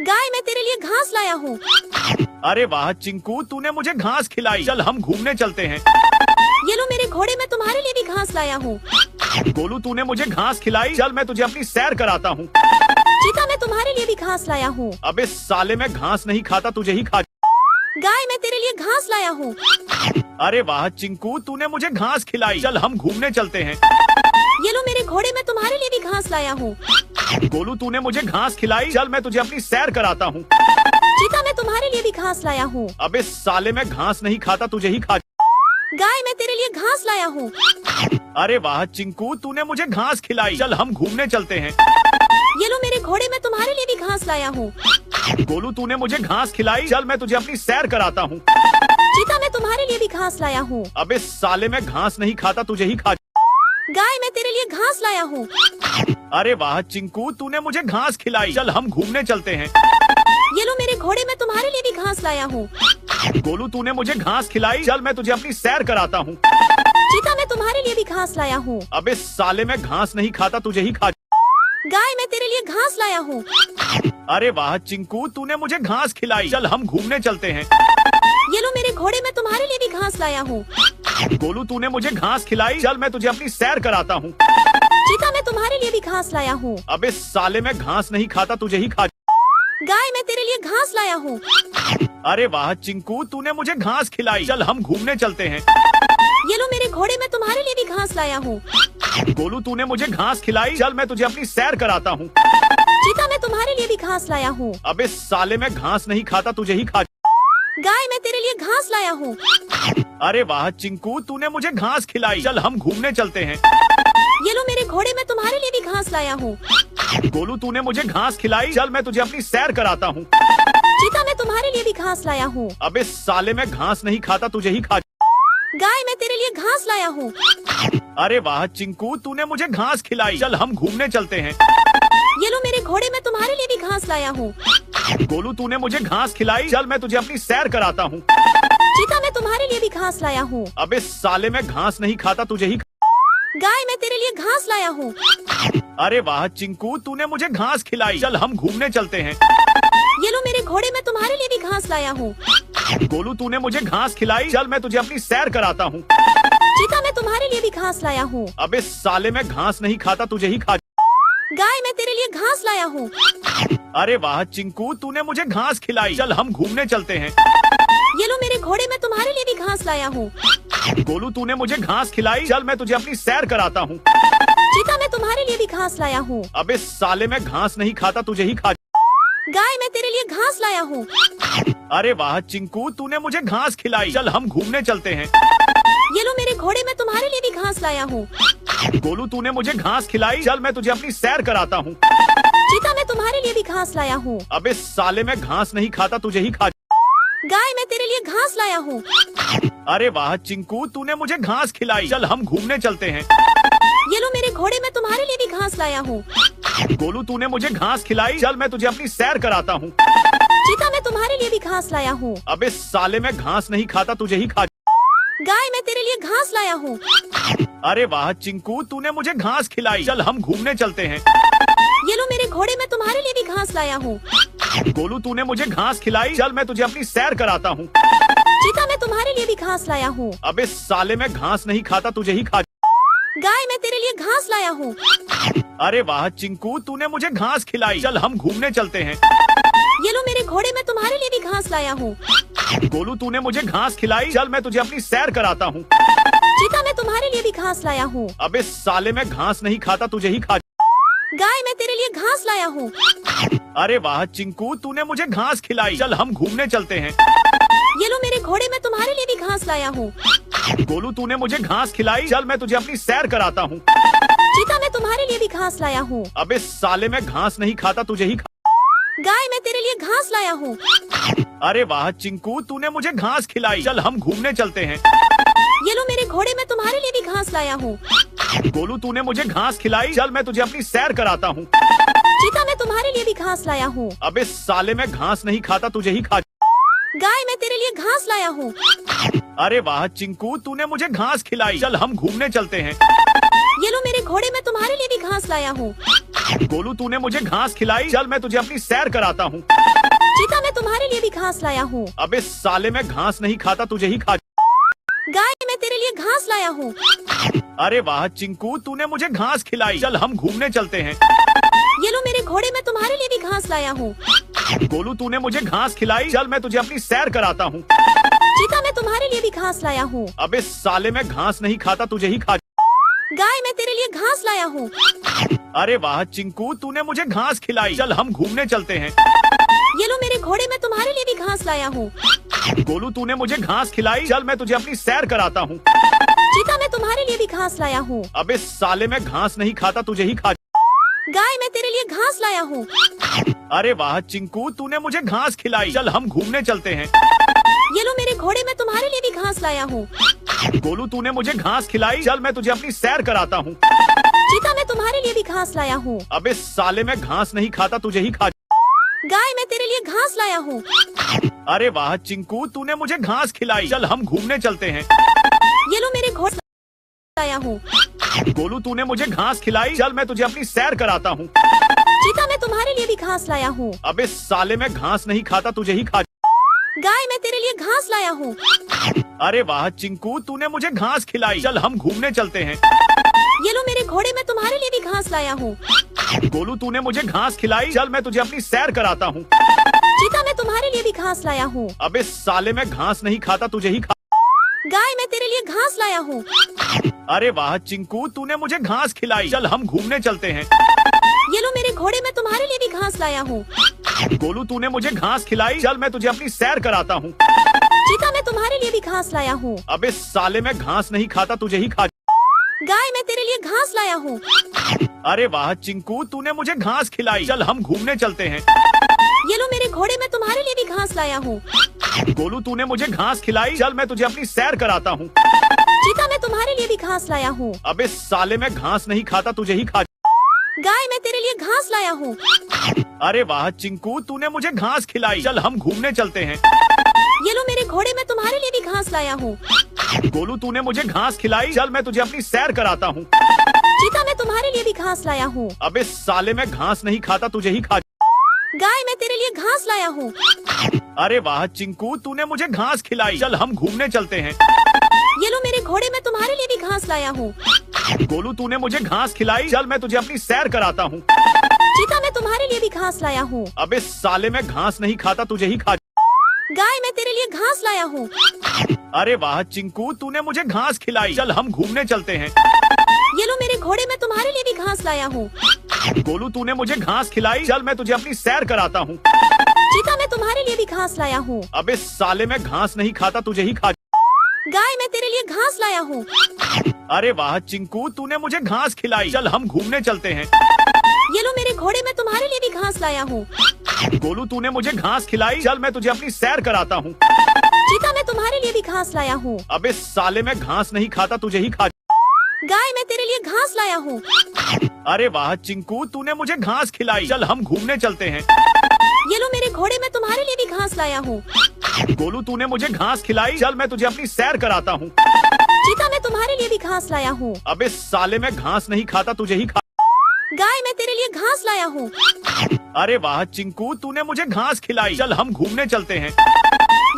गाय, मैं तेरे लिए घास लाया हूँ। अरे वाह चिंकू, तूने मुझे घास खिलाई, चल हम घूमने चलते हैं। ये लो मेरे घोड़े, मैं तुम्हारे लिए भी घास लाया हूँ। गोलू तूने मुझे घास खिलाई, चल मैं तुझे अपनी सैर कराता हूँ। चीता, मैं तुम्हारे लिए भी घास लाया हूँ। अबे साले, मैं घास नहीं खाता, तुझे ही खा। गाय, मैं तेरे लिए घास लाया हूँ। अरे वाह चिंकू, तूने मुझे घास खिलाई, चल हम घूमने चलते हैं। ये लो मेरे घोड़े, मैं तुम्हारे लिए भी घास लाया हूँ। गोलू तूने मुझे घास खिलाई, चल मैं तुझे अपनी सैर कराता हूँ। चीता, मैं तुम्हारे लिए भी घास लाया हूँ। अबे साले, मैं घास नहीं खाता, तुझे ही खा। गाय, मैं तेरे लिए घास लाया हूँ। अरे वाह चिंकू, तूने मुझे घास खिलाई, चल हम घूमने चलते हैं। ये लो मेरे घोड़े, मैं तुम्हारे लिए भी घास लाया हूँ। गोलू तूने मुझे घास खिलाई, चल मैं तुझे अपनी सैर कराता हूँ। चीता, मैं तुम्हारे लिए भी घास लाया हूँ। अबे साले, मैं घास नहीं खाता, तुझे ही खा। गाय, मैं तेरे लिए घास लाया हूँ। अरे वाह चिंकू, तूने मुझे घास खिलाई, चल हम घूमने चलते हैं। ये लो मेरे घोड़े, मैं तुम्हारे लिए भी घास लाया हूँ। गोलू तूने मुझे घास खिलाई, चल मैं तुझे अपनी सैर कराता हूँ। चीता, मैं तुम्हारे लिए भी घास लाया हूँ। अबे साले, मैं घास नहीं खाता, तुझे ही खा। गाय, मैं तेरे लिए घास लाया हूँ। अरे वाह चिंकू, तूने मुझे घास खिलाई, चल हम घूमने चलते हैं। ये लो मेरे घोड़े, मैं तुम्हारे लिए भी घास लाया हूँ। गोलू तूने मुझे घास खिलाई, चल मैं तुझे अपनी सैर कराता हूँ। चीता, मैं तुम्हारे लिए भी घास लाया हूँ। अबे साले, मैं घास नहीं खाता, तुझे ही खा। गाय, मैं तेरे लिए घास लाया हूँ। अरे वाह चिंकू, तूने मुझे घास खिलाई, चल हम घूमने चलते हैं। ये लो मेरे घोड़े, मैं तुम्हारे लिए भी घास लाया हूँ। गोलू तूने मुझे घास खिलाई, चल मैं तुझे अपनी सैर कराता हूँ। चीता, मैं तुम्हारे लिए भी घास लाया हूँ। अबे साले, मैं घास नहीं खाता, तुझे ही खा। गाय, मैं तेरे लिए घास लाया हूँ। अरे वाह चिंकू, तूने मुझे घास खिलाई, चल हम घूमने चलते हैं। ये लो मेरे घोड़े, मैं तुम्हारे लिए भी घास लाया हूँ। गोलू तूने मुझे घास खिलाई, चल मैं तुझे अपनी सैर कराता हूँ। चीता, मैं तुम्हारे लिए भी घास लाया हूँ। अबे साले, मैं घास नहीं खाता, तुझे ही खा। गाय, मैं तेरे लिए घास लाया हूँ। अरे वाह चिंकू, तूने मुझे घास खिलाई, चल हम घूमने चलते हैं। ये लो मेरे घोड़े, मैं तुम्हारे लिए भी घास लाया हूँ। गोलू तूने मुझे घास खिलाई, चल मैं तुझे अपनी सैर कराता हूँ। चीता, मैं तुम्हारे लिए भी घास लाया हूँ। अबे साले, मैं घास नहीं खाता, तुझे ही खा। गाय, मैं तेरे लिए घास लाया हूँ। अरे वाह चिंकू, तूने मुझे घास खिलाई, चल हम घूमने चलते हैं। ये लो मेरे घोड़े, मैं तुम्हारे लिए भी घास लाया हूँ। गोलू तूने मुझे घास खिलाई, चल मैं तुझे अपनी सैर कराता हूँ। चीता, मैं तुम्हारे लिए भी घास लाया हूँ। अबे साले, मैं घास नहीं खाता, तुझे ही खा। गाय, मैं तेरे लिए घास लाया हूँ। अरे वाह चिंकू, तूने मुझे घास खिलाई, चल हम घूमने चलते हैं। ये लो मेरे घोड़े, मैं तुम्हारे लिए भी घास लाया हूँ। गोलू तूने मुझे घास खिलाई, चल मैं तुझे अपनी सैर कराता हूँ। चीता, मैं तुम्हारे लिए भी घास लाया हूँ। अबे साले, मैं घास नहीं खाता, तुझे ही खा। गाय, मैं तेरे लिए घास लाया हूँ। अरे वाह चिंकू, तूने मुझे घास खिलाई, चल हम घूमने चलते हैं। ये लो मेरे घोड़े, मैं तुम्हारे लिए भी घास लाया हूँ। गोलू तूने मुझे घास खिलाई, चल मैं तुझे अपनी सैर कराता हूँ। चीता, मैं तुम्हारे लिए भी घास लाया हूँ। अबे साले, मैं घास नहीं खाता, तुझे ही खा। गाय, मैं तेरे लिए घास लाया हूँ। अरे वाह चिंकू, तूने मुझे घास खिलाई, चल हम घूमने चलते हैं। ये लो मेरे घोड़े, मैं तुम्हारे लिए भी घास लाया हूँ। गोलू तूने मुझे घास खिलाई, चल मैं तुझे अपनी सैर कराता हूँ। चीता, मैं तुम्हारे लिए भी घास लाया हूँ। अबे साले, मैं घास नहीं खाता, तुझे ही खा। गाय, मैं तेरे लिए घास लाया हूँ। अरे वाह चिंकू, तूने मुझे घास खिलाई, चल हम घूमने चलते हैं। ये लो मेरे घोड़े, मैं तुम्हारे लिए भी घास लाया हूँ। गोलू तूने मुझे घास खिलाई, चल मैं तुझे अपनी सैर कराता हूँ। चीता, मैं तुम्हारे लिए भी घास लाया हूँ। अबे साले, मैं घास नहीं खाता, तुझे ही खा। गाय, मैं तेरे लिए घास लाया हूँ। अरे वाह चिंकू, तूने मुझे घास खिलाई, चल हम घूमने चलते हैं। ये लो मेरे घोड़े, मैं तुम्हारे लिए भी घास लाया हूँ। गोलू तूने मुझे घास खिलाई, चल मैं तुझे अपनी सैर कराता हूँ। चीता, मैं तुम्हारे लिए भी घास लाया हूँ। अबे साले, मैं घास नहीं खाता, तुझे ही खा। गाय, मैं तेरे लिए घास लाया हूँ। अरे वाह चिंकू, तूने मुझे घास खिलाई, चल हम घूमने चलते हैं। ये लो मेरे घोड़े, मैं तुम्हारे लिए भी घास लाया हूँ। गोलू तूने मुझे घास खिलाई, चल मैं तुझे अपनी सैर कराता हूँ। चीता, मैं तुम्हारे लिए भी घास लाया हूँ। अबे साले, मैं घास नहीं खाता, तुझे ही खा। गाय, मैं तेरे लिए घास लाया हूँ। अरे वाह चिंकू, तूने मुझे घास खिलाई, चल हम घूमने चलते हैं। ये लो मेरे घोड़े, मैं तुम्हारे लिए भी घास लाया हूँ। गोलू तूने मुझे घास खिलाई, चल मैं तुझे अपनी सैर कराता हूँ। चीता, मैं तुम्हारे लिए भी घास लाया हूँ। अबे साले, मैं घास नहीं खाता, तुझे ही खा। गाय मैं तेरे लिए घास लाया हूँ। अरे वाह चिंकू, तूने मुझे घास खिलाई। चल हम घूमने चलते हैं। ये लो मेरे घोड़े, मैं तुम्हारे लिए भी घास लाया हूँ। गोलू, तूने मुझे घास खिलाई। चल मैं तुझे अपनी सैर कराता हूँ। चीता मैं तुम्हारे लिए भी घास लाया हूँ। अबे साले, मैं घास नहीं खाता, तुझे ही खा। गाय मैं तेरे लिए घास लाया हूँ। अरे वाह चिंकू, तूने मुझे घास खिलाई। चल हम घूमने चलते हैं। ये लो मेरे घोड़े, मैं तुम्हारे लिए भी घास लाया हूँ। गोलू, तूने मुझे घास खिलाई। चल मैं तुझे अपनी सैर कराता हूँ। चीता मैं तुम्हारे लिए भी घास लाया हूँ। अबे साले, मैं घास नहीं खाता, तुझे ही खा। गाय मैं तेरे लिए घास लाया हूँ। अरे वाह चिंकू, तूने मुझे घास खिलाई। चल हम घूमने चलते हैं। ये लो मेरे घोड़े, मैं तुम्हारे लिए भी घास लाया हूँ। गोलू, तूने मुझे घास खिलाई। चल मैं तुझे अपनी सैर कराता हूँ। चीता मैं तुम्हारे लिए भी घास लाया हूँ। अबे साले, मैं घास नहीं खाता, तुझे ही खा। गाय मैं तेरे लिए घास लाया हूँ। अरे वाह चिंकू, तूने मुझे घास खिलाई। चल हम घूमने चलते हैं। ये लो मेरे घोड़े, मैं तुम्हारे लिए भी घास लाया हूँ। गोलू, तूने मुझे घास खिलाई। चल मैं तुझे अपनी सैर कराता हूँ। चीता मैं तुम्हारे लिए भी घास लाया हूँ। अबे साले, मैं घास नहीं खाता, तुझे ही खा। गाय मैं तेरे लिए घास लाया हूँ। अरे वाह चिंकू, तूने मुझे घास खिलाई। चल हम घूमने चलते हैं। ये लो मेरे घोड़े लाया हूँ। गोलू, तूने मुझे घास खिलाई। चल मैं तुझे अपनी सैर कराता हूँ। चीता मैं तुम्हारे लिए भी घास लाया हूँ। अबे साले, मैं घास नहीं खाता, तुझे ही खा। गाय मैं तेरे लिए घास लाया हूँ। अरे वाह चिंकू, तूने मुझे घास खिलाई। चल हम घूमने चलते हैं। ये लो मेरे घोड़े, मैं तुम्हारे लिए भी घास लाया हूँ। गोलू, तूने मुझे घास खिलाई। चल मैं तुझे अपनी सैर कराता हूँ। चीता मैं तुम्हारे लिए भी घास लाया हूँ। अबे साले, मैं घास नहीं खाता, तुझे ही खा। गाय मैं तेरे लिए घास लाया हूँ। अरे वाह चिंकू, तूने मुझे घास खिलाई। चल हम घूमने चलते हैं। ये लो मेरे घोड़े, मैं तुम्हारे लिए भी घास लाया हूँ। गोलू, तूने मुझे घास खिलाई। चल मैं तुझे अपनी सैर कराता हूँ। चीता मैं तुम्हारे लिए भी घास लाया हूँ। अबे साले, मैं घास नहीं खाता, तुझे ही खा। गाय मैं तेरे लिए घास लाया हूँ। अरे वाह चिंकू, तूने मुझे घास खिलाई। चल हम घूमने चलते हैं। ये लो मेरे घोड़े, मैं तुम्हारे लिए भी घास लाया हूँ। गोलू, तूने मुझे घास खिलाई। चल मैं तुझे अपनी सैर कराता हूँ। चीता मैं तुम्हारे लिए भी घास लाया हूँ। अबे साले, मैं घास नहीं खाता, तुझे ही खा। गाय मैं तेरे लिए घास लाया हूँ। अरे वाह चिंकू, तूने मुझे घास खिलाई। चल हम घूमने चलते हैं। ये लो मेरे घोड़े, मैं तुम्हारे लिए भी घास लाया हूँ। गोलू, तूने मुझे घास खिलाई। चल मैं तुझे अपनी सैर कराता हूँ। चीता मैं तुम्हारे लिए भी घास लाया हूँ। अबे साले, मैं घास नहीं खाता, तुझे ही खा। गाय मैं तेरे लिए घास लाया हूँ। अरे वाह चिंकू, तूने मुझे घास खिलाई। चल हम घूमने चलते हैं। ये लो मेरे घोड़े, मैं तुम्हारे लिए भी घास लाया हूँ। गोलू, तूने मुझे घास खिलाई। चल मैं तुझे अपनी सैर कराता हूँ। चीता मैं तुम्हारे लिए भी घास लाया हूँ। अबे साले, मैं घास नहीं खाता, तुझे ही खा। गाय मैं तेरे लिए घास लाया हूँ। अरे वाह चिंकू, तूने मुझे घास खिलाई। चल हम घूमने चलते हैं। ये लो मेरे घोड़े, मैं तुम्हारे लिए भी घास लाया हूँ। गोलू, तूने मुझे घास खिलाई। चल मैं तुझे अपनी सैर कराता हूँ। चीता मैं तुम्हारे लिए भी घास लाया हूँ। अबे साले, मैं घास नहीं खाता, तुझे ही खा। गाय मैं तेरे लिए घास लाया हूँ। अरे वाह चिंकू, तूने मुझे घास खिलाई। चल हम घूमने चलते हैं। ये लो मेरे घोड़े, मैं तुम्हारे लिए भी घास लाया हूँ। गोलू, तूने मुझे घास खिलाई। चल मैं तुझे अपनी सैर कराता हूँ। चीता मैं तुम्हारे लिए भी घास लाया हूँ। अबे साले, मैं घास नहीं खाता, तुझे ही खा। गाय मैं तेरे लिए घास लाया हूँ। अरे वाह चिंकू, तूने मुझे घास खिलाई। चल हम घूमने चलते हैं। ये लो मेरे घोड़े, मैं तुम्हारे लिए भी घास लाया हूँ। गोलू, तूने मुझे घास खिलाई। चल मैं तुझे अपनी सैर कराता हूँ। चीता मैं तुम्हारे लिए भी घास लाया हूँ। अबे साले, मैं घास नहीं खाता, तुझे ही खा। गाय मैं तेरे लिए घास लाया हूँ। अरे वाह चिंकू, तूने मुझे घास खिलाई। चल हम घूमने चलते हैं।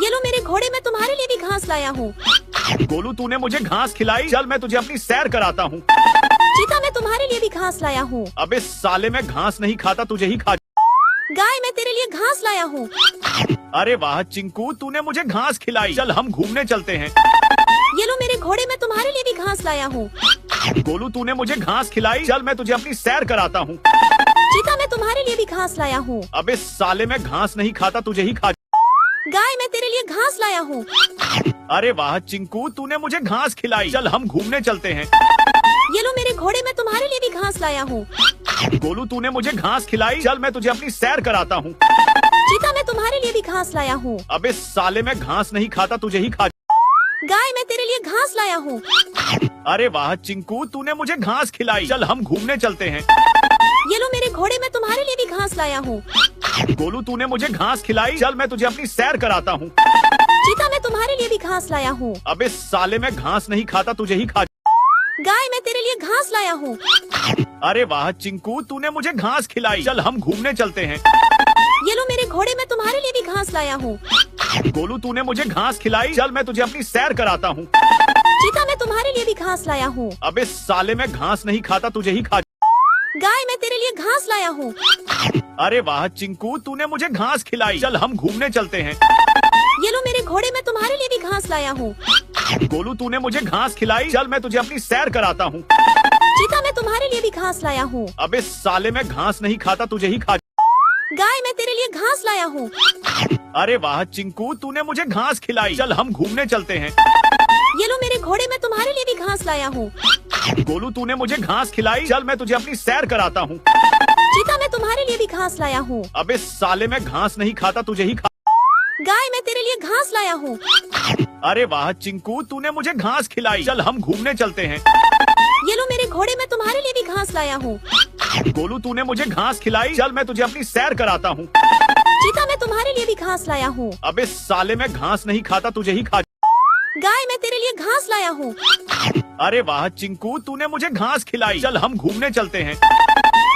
ये लो मेरे घोड़े, मैं तुम्हारे लिए भी घास लाया हूँ। गोलू, तूने मुझे घास खिलाई। चल मैं तुझे अपनी सैर कराता हूँ। चीता मैं तुम्हारे लिए भी घास लाया हूँ। अबे साले, मैं घास नहीं खाता, तुझे ही खा। गाय मैं तेरे लिए घास लाया हूँ। अरे वाह चिंकू, तूने मुझे घास खिलाई। चल हम घूमने चलते हैं। ये लो मेरे घोड़े, मैं तुम्हारे लिए भी घास लाया हूँ। गोलू, तूने मुझे घास खिलाई। चल मैं तुझे अपनी सैर कराता हूँ। चीता मैं तुम्हारे लिए भी घास लाया हूँ। अबे साले, मैं घास नहीं खाता, तुझे ही खा। गाय मैं तेरे लिए घास लाया हूँ। अरे वाह चिंकू, तूने मुझे घास खिलाई। चल हम घूमने चलते हैं। ये लो मेरे घोड़े, मैं तुम्हारे लिए भी घास लाया हूँ। गोलू, तूने मुझे घास खिलाई। चल मैं तुझे अपनी सैर कराता हूँ। चीता मैं तुम्हारे लिए भी घास लाया हूँ। अबे साले, मैं घास नहीं खाता, तुझे ही खा। गाय मैं तेरे लिए घास लाया हूँ। अरे वाह चिंकू, तूने मुझे घास खिलाई। चल हम घूमने चलते हैं। ये लो मेरे घोड़े, मैं तुम्हारे लिए भी घास लाया हूँ। गोलू तूने मुझे घास खिलाई, चल मैं तुझे अपनी सैर कराता हूँ। चीता, मैं तुम्हारे लिए भी घास लाया हूँ। अबे साले, मैं घास नहीं खाता, तुझे ही खा। गाय, मैं तेरे लिए घास लाया हूँ। अरे वाह चिंकू, तूने मुझे घास खिलाई, चल हम घूमने चलते हैं। ये लो मेरे घोड़े, मैं तुम्हारे लिए भी घास लाया हूँ। गोलू तूने मुझे घास खिलाई, चल मैं तुझे अपनी सैर कराता हूँ। चीता, मैं तुम्हारे लिए भी घास लाया हूँ। अबे साले, मैं घास नहीं खाता, तुझे ही खा। गाय, मैं तेरे लिए घास लाया हूँ। अरे वाह चिंकू, तूने मुझे घास खिलाई, चल हम घूमने चलते हैं। ये लो मेरे घोड़े, मैं तुम्हारे लिए भी घास लाया हूँ। गोलू तूने मुझे घास खिलाई, चल मैं तुझे अपनी सैर कराता हूँ। चीता, मैं तुम्हारे लिए भी घास लाया हूँ। अबे साले, मैं घास नहीं खाता, तुझे ही खा। गाय, मैं तेरे लिए घास लाया हूँ। अरे वाह चिंकू, तूने मुझे घास खिलाई, चल हम घूमने चलते हैं। ये लो मेरे घोड़े, मैं तुम्हारे लिए भी घास लाया हूँ। गोलू तूने मुझे घास खिलाई, चल मैं तुझे अपनी सैर कराता हूँ। चीता, मैं तुम्हारे लिए भी घास लाया हूँ। अबे साले, मैं घास नहीं खाता, तुझे ही खा। गाय, मैं तेरे लिए घास लाया हूँ। अरे वाह चिंकू, तूने मुझे घास खिलाई, चल हम घूमने चलते हैं। ये लो मेरे घोड़े, मैं तुम्हारे लिए भी घास लाया हूँ। गोलू तूने मुझे घास खिलाई, चल मैं तुझे अपनी सैर कराता हूँ। चीता, मैं तुम्हारे लिए भी घास लाया हूँ। अबे साले, मैं घास नहीं खाता, तुझे ही खा। गाय, मैं तेरे लिए घास लाया हूँ। अरे वाह चिंकू, तूने मुझे घास खिलाई, चल हम घूमने चलते हैं।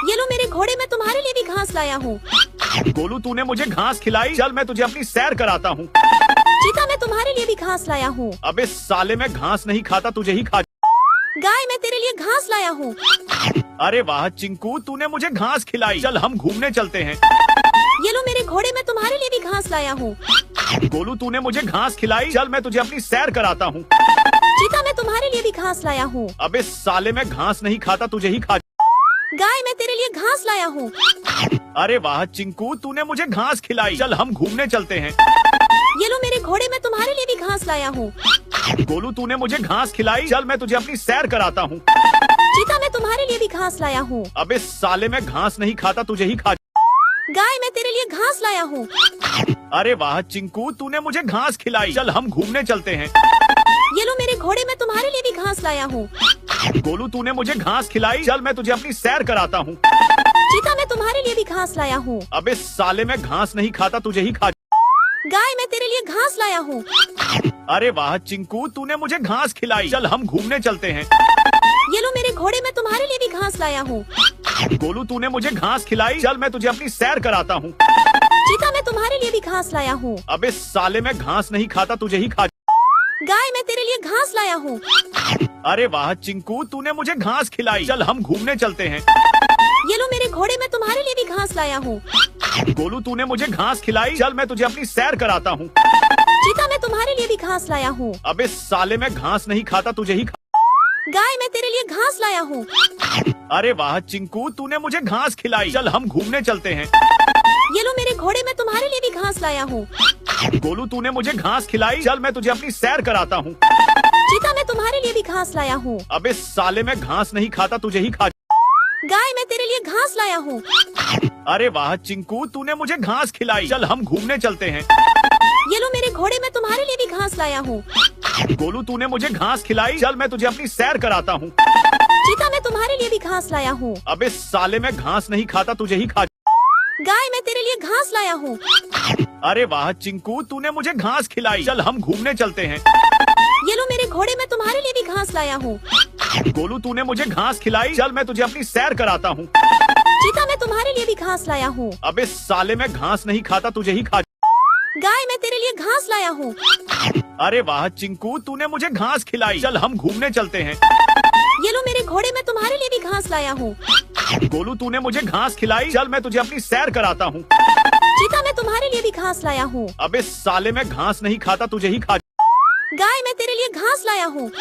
ये लो मेरे घोड़े, मैं तुम्हारे लिए भी घास लाया हूँ। गोलू तूने मुझे घास खिलाई, चल मैं तुझे अपनी सैर कराता हूँ। चीता, मैं तुम्हारे लिए भी घास लाया हूँ। अबे साले, मैं घास नहीं खाता, तुझे ही खा। गाय, मैं तेरे लिए घास लाया हूँ। अरे वाह चिंकू, तूने मुझे घास खिलाई, चल हम घूमने चलते हैं। ये लो मेरे घोड़े, मैं तुम्हारे लिए भी घास लाया हूँ। गोलू तूने मुझे घास खिलाई, चल मैं तुझे अपनी सैर कराता हूँ। चीता, मैं तुम्हारे लिए भी घास लाया हूँ। अबे साले, मैं घास नहीं खाता, तुझे ही खा। गाय, मैं तेरे लिए घास लाया हूँ। अरे वाह चिंकू, तूने मुझे घास खिलाई, चल हम घूमने चलते हैं। ये लो मेरे घोड़े, मैं तुम्हारे लिए भी घास लाया हूँ। गोलू तूने मुझे घास खिलाई, चल मैं तुझे अपनी सैर कराता हूँ। चीता, मैं तुम्हारे लिए भी घास लाया हूँ। अबे साले, मैं घास नहीं खाता, तुझे ही खा। गाय, मैं तेरे लिए घास लाया हूँ। अरे वाह चिंकू, तूने मुझे घास खिलाई, चल हम घूमने चलते हैं। ये लो मेरे घोड़े, मैं तुम्हारे लिए भी घास लाया हूँ। गोलू तूने मुझे घास खिलाई, चल मैं तुझे अपनी सैर कराता हूँ। चीता, मैं तुम्हारे लिए भी घास लाया हूँ। अबे साले, मैं घास नहीं खाता, तुझे ही खा। गाय, मैं तेरे लिए घास लाया हूँ। अरे वाह चिंकू, तूने मुझे घास खिलाई, चल हम घूमने चलते हैं। ये लो मेरे घोड़े, मैं तुम्हारे लिए भी घास लाया हूँ। गोलू तूने मुझे घास खिलाई, चल मैं तुझे अपनी सैर कराता हूँ। चीता, मैं तुम्हारे लिए भी घास लाया हूँ। अबे साले, मैं घास नहीं खाता, तुझे ही खा। गाय, मैं तेरे लिए घास लाया हूँ। अरे वाह चिंकू, तूने मुझे घास खिलाई, चल हम घूमने चलते हैं। ये लो मेरे घोड़े, मैं तुम्हारे लिए भी घास लाया हूँ। गोलू तूने मुझे घास खिलाई, चल मैं तुझे अपनी सैर कराता हूँ। चीता, मैं तुम्हारे लिए भी घास लाया हूँ। अबे साले, मैं घास नहीं खाता, तुझे ही खा। गाय, मैं तेरे लिए घास लाया हूँ। अरे वाह चिंकू, तूने मुझे घास खिलाई, चल हम घूमने चलते हैं। ये लो मेरे घोड़े, मैं तुम्हारे लिए भी घास लाया हूँ। गोलू तूने मुझे घास खिलाई, चल मैं तुझे अपनी सैर कराता हूँ। चीता, मैं तुम्हारे लिए भी घास लाया हूँ। अबे साले, मैं घास नहीं खाता, तुझे ही खा। गाय, मैं तेरे लिए घास लाया हूँ। अरे वाह चिंकू, तूने मुझे घास खिलाई, चल हम घूमने चलते हैं। ये लो मेरे घोड़े, मैं तुम्हारे लिए भी घास लाया हूँ। गोलू तूने मुझे घास खिलाई, चल मैं तुझे अपनी सैर कराता हूँ। चीता, मैं तुम्हारे लिए भी घास लाया हूँ। अबे साले, मैं घास नहीं खाता, तुझे ही खा। गाय, मैं तेरे लिए घास लाया हूँ। अरे वाह चिंकू, तूने मुझे घास खिलाई, चल हम घूमने चलते हैं। ये लो मेरे घोड़े, मैं तुम्हारे लिए भी घास लाया हूँ। गोलू तूने मुझे घास खिलाई, चल मैं तुझे अपनी सैर कराता हूँ। चीता, मैं तुम्हारे लिए भी घास लाया हूँ। अबे साले, मैं घास नहीं खाता, तुझे ही खा। गाय, मैं तेरे लिए घास लाया हूँ। अरे वाह चिंकू, तूने मुझे घास खिलाई, चल हम घूमने चलते हैं। ये लो मेरे घोड़े, मैं तुम्हारे लिए भी घास लाया हूँ। गोलू तूने मुझे घास खिलाई, चल मैं तुझे अपनी सैर कराता हूँ। चीता, मैं तुम्हारे लिए भी घास लाया हूँ। अबे साले, मैं घास नहीं खाता, तुझे ही खा। गाय, मैं तेरे लिए घास लाया हूँ।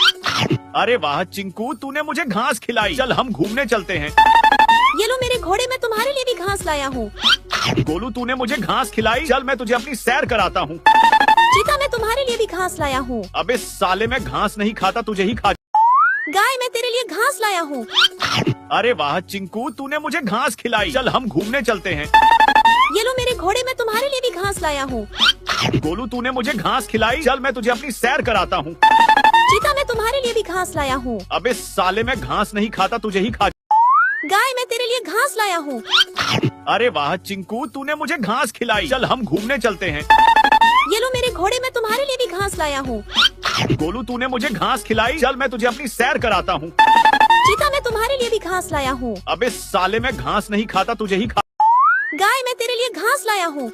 अरे वाह चिंकू, तूने मुझे घास खिलाई, चल हम घूमने चलते हैं। ये लो मेरे घोड़े, मैं तुम्हारे लिए भी घास लाया हूँ। गोलू तूने मुझे घास खिलाई, चल मैं तुझे अपनी सैर कराता हूँ। चीता, मैं तुम्हारे लिए भी घास लाया हूँ। अबे साले, मैं घास नहीं खाता, तुझे ही खा। गाय, मैं तेरे लिए घास लाया हूँ। अरे वाह चिंकू, तूने मुझे घास खिलाई, चल हम घूमने चलते हैं। ये लो मेरे घोड़े, मैं तुम्हारे लिए भी घास लाया हूँ। गोलू तूने मुझे घास खिलाई, चल मैं तुझे अपनी सैर कराता हूँ। चीता, मैं तुम्हारे लिए भी घास लाया हूँ। अबे साले, मैं घास नहीं खाता, तुझे ही खा। गाय मैं तेरे लिए घास लाया हूँ। अरे वाह चिंकू, तूने मुझे घास खिलाई। चल हम घूमने चलते हैं। ये लो मेरे घोड़े, मैं तुम्हारे लिए भी घास लाया हूँ। गोलू, तूने मुझे घास खिलाई। चल मैं तुझे अपनी सैर कराता हूँ। चीता मैं तुम्हारे लिए भी घास लाया हूँ। अबे साले, मैं घास नहीं खाता, तुझे ही खा। गाय मैं तेरे लिए घास लाया हूँ।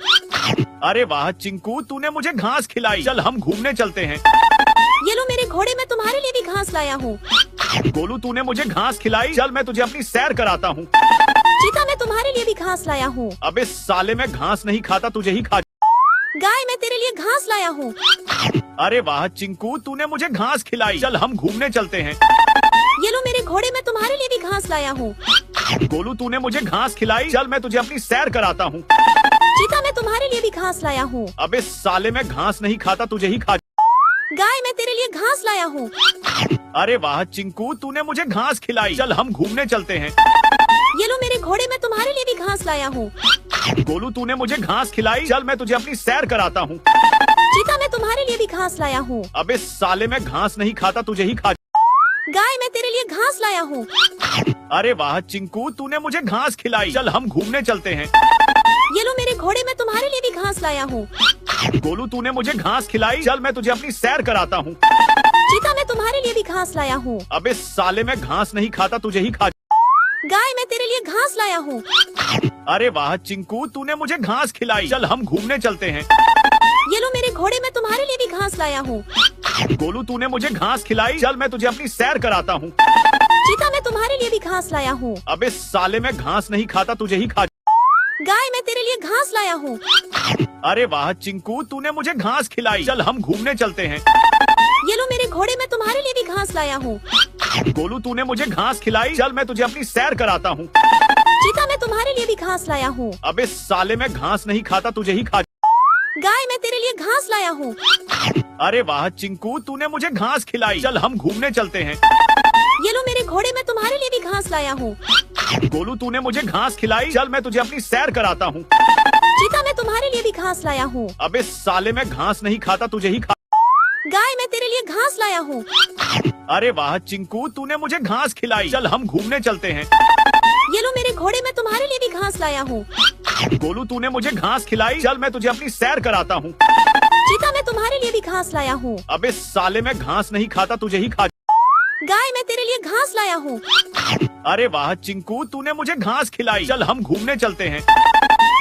अरे वाह चिंकू, तूने मुझे घास खिलाई। चल हम घूमने चलते हैं। ये लो मेरे घोड़े, मैं तुम्हारे लिए भी घास लाया हूँ। गोलू, तूने मुझे घास खिलाई। चल मैं तुझे अपनी सैर कराता हूँ। चीता मैं तुम्हारे लिए भी घास लाया हूँ। अबे साले, मैं घास नहीं खाता, तुझे ही खा। गाय मैं तेरे लिए घास लाया हूँ। अरे वाह चिंकू, तूने मुझे घास खिलाई। चल हम घूमने चलते हैं। ये लो मेरे घोड़े, मैं तुम्हारे लिए भी घास लाया हूँ। गोलू, तूने मुझे घास खिलाई। चल मैं तुझे अपनी सैर कराता हूँ। चीता मैं तुम्हारे लिए भी घास लाया हूँ। अबे साले, मैं घास नहीं खाता, तुझे ही खा। गाय मैं तेरे लिए घास लाया हूँ। अरे वाह चिंकू, तूने मुझे घास खिलाई। चल हम घूमने चलते हैं। ये लो मेरे घोड़े, मैं तुम्हारे लिए भी घास लाया हूँ। गोलू, तूने मुझे घास खिलाई। चल मैं तुझे अपनी सैर कराता हूँ। चीता मैं तुम्हारे लिए भी घास लाया हूँ। अबे साले, मैं घास नहीं खाता, तुझे ही खा। गाय मैं तेरे लिए घास लाया हूँ। अरे वाह चिंकू, तूने मुझे घास खिलाई। चल हम घूमने चलते हैं। ये लो मेरे घोड़े, मैं तुम्हारे लिए भी घास लाया हूँ। गोलू, तूने मुझे घास खिलाई। चल मैं तुझे अपनी सैर कराता हूँ। चीता मैं तुम्हारे लिए भी घास लाया हूँ। अबे साले, मैं घास नहीं खाता, तुझे ही खा। गाय मैं तेरे लिए घास लाया हूँ। अरे वाह चिंकू, तूने मुझे घास खिलाई। चल हम घूमने चलते हैं। ये लो मेरे घोड़े, मैं तुम्हारे लिए भी घास लाया हूँ। गोलू, तूने मुझे घास खिलाई। चल मैं तुझे अपनी सैर कराता हूँ। चीता मैं तुम्हारे लिए भी घास लाया हूँ। अबे साले, मैं घास नहीं खाता, तुझे ही खा। गाय मैं तेरे लिए घास लाया हूँ। अरे वाह चिंकू, तूने मुझे घास खिलाई। चल हम घूमने चलते हैं। ये लो मेरे घोड़े, मैं तुम्हारे लिए भी घास लाया हूँ। गोलू, तूने मुझे घास खिलाई। चल मैं तुझे अपनी सैर कराता हूँ। चीता मैं तुम्हारे लिए भी घास लाया हूँ। अबे साले, मैं घास नहीं खाता, तुझे ही खा। गाय मैं तेरे लिए घास लाया हूँ। अरे वाह चिंकू, तूने मुझे घास खिलाई। चल हम घूमने चलते हैं। ये लो मेरे घोड़े, मैं तुम्हारे लिए भी घास लाया हूँ। गोलू, तूने मुझे घास खिलाई। चल मैं तुझे अपनी सैर कराता हूँ। चीता मैं तुम्हारे लिए भी घास लाया हूँ। अबे साले, मैं घास नहीं खाता, तुझे ही खा। गाय मैं तेरे लिए घास लाया हूँ। अरे वाह चिंकू, तूने मुझे घास खिलाई। चल हम घूमने चलते हैं। ये लो मेरे घोड़े, मैं तुम्हारे लिए भी घास लाया हूँ। गोलू, तूने मुझे घास खिलाई। चल मैं तुझे अपनी सैर कराता हूँ। चीता मैं तुम्हारे लिए भी घास लाया हूँ। अबे साले, मैं घास नहीं खाता, तुझे ही खा। गाय मैं तेरे लिए घास लाया हूँ। अरे वाह चिंकू, तूने मुझे घास खिलाई। चल हम घूमने चलते हैं।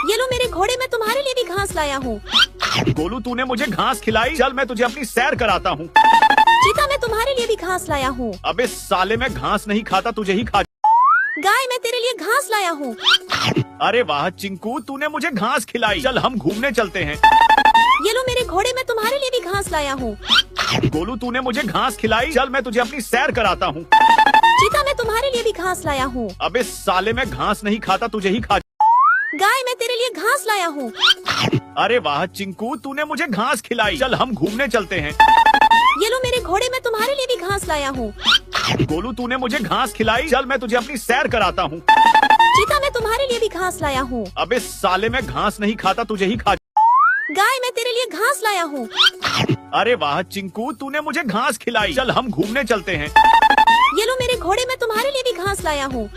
ये लो मेरे घोड़े, मैं तुम्हारे लिए भी घास लाया हूँ। गोलू, तूने मुझे घास खिलाई। चल मैं तुझे अपनी सैर कराता हूँ। चीता मैं तुम्हारे लिए भी घास लाया हूँ। अबे साले, मैं घास नहीं खाता, तुझे ही खा। गाय मैं तेरे लिए घास लाया हूँ। अरे वाह चिंकू, तूने मुझे घास खिलाई। चल हम घूमने चलते हैं। ये लो मेरे घोड़े, मैं तुम्हारे लिए भी घास लाया हूँ। गोलू, तूने मुझे घास खिलाई। चल मैं तुझे अपनी सैर कराता हूँ। चीता मैं तुम्हारे लिए भी घास लाया हूँ। अबे साले, मैं घास नहीं खाता, तुझे ही खा। गाय मैं तेरे लिए घास लाया हूँ। अरे वाह चिंकू, तूने मुझे घास खिलाई। चल हम घूमने चलते हैं। ये लो मेरे घोड़े, मैं तुम्हारे लिए भी घास लाया हूँ। गोलू, तूने मुझे घास खिलाई। चल मैं तुझे अपनी सैर कराता हूँ। चीता मैं तुम्हारे लिए भी घास लाया हूँ। अबे साले, मैं घास नहीं खाता, तुझे ही खा। गाय मैं तेरे लिए घास लाया हूँ। अरे वाह चिंकू, तूने मुझे घास खिलाई। चल हम घूमने चलते हैं। ये लो मेरे घोड़े, मैं तुम्हारे लिए भी घास लाया हूँ।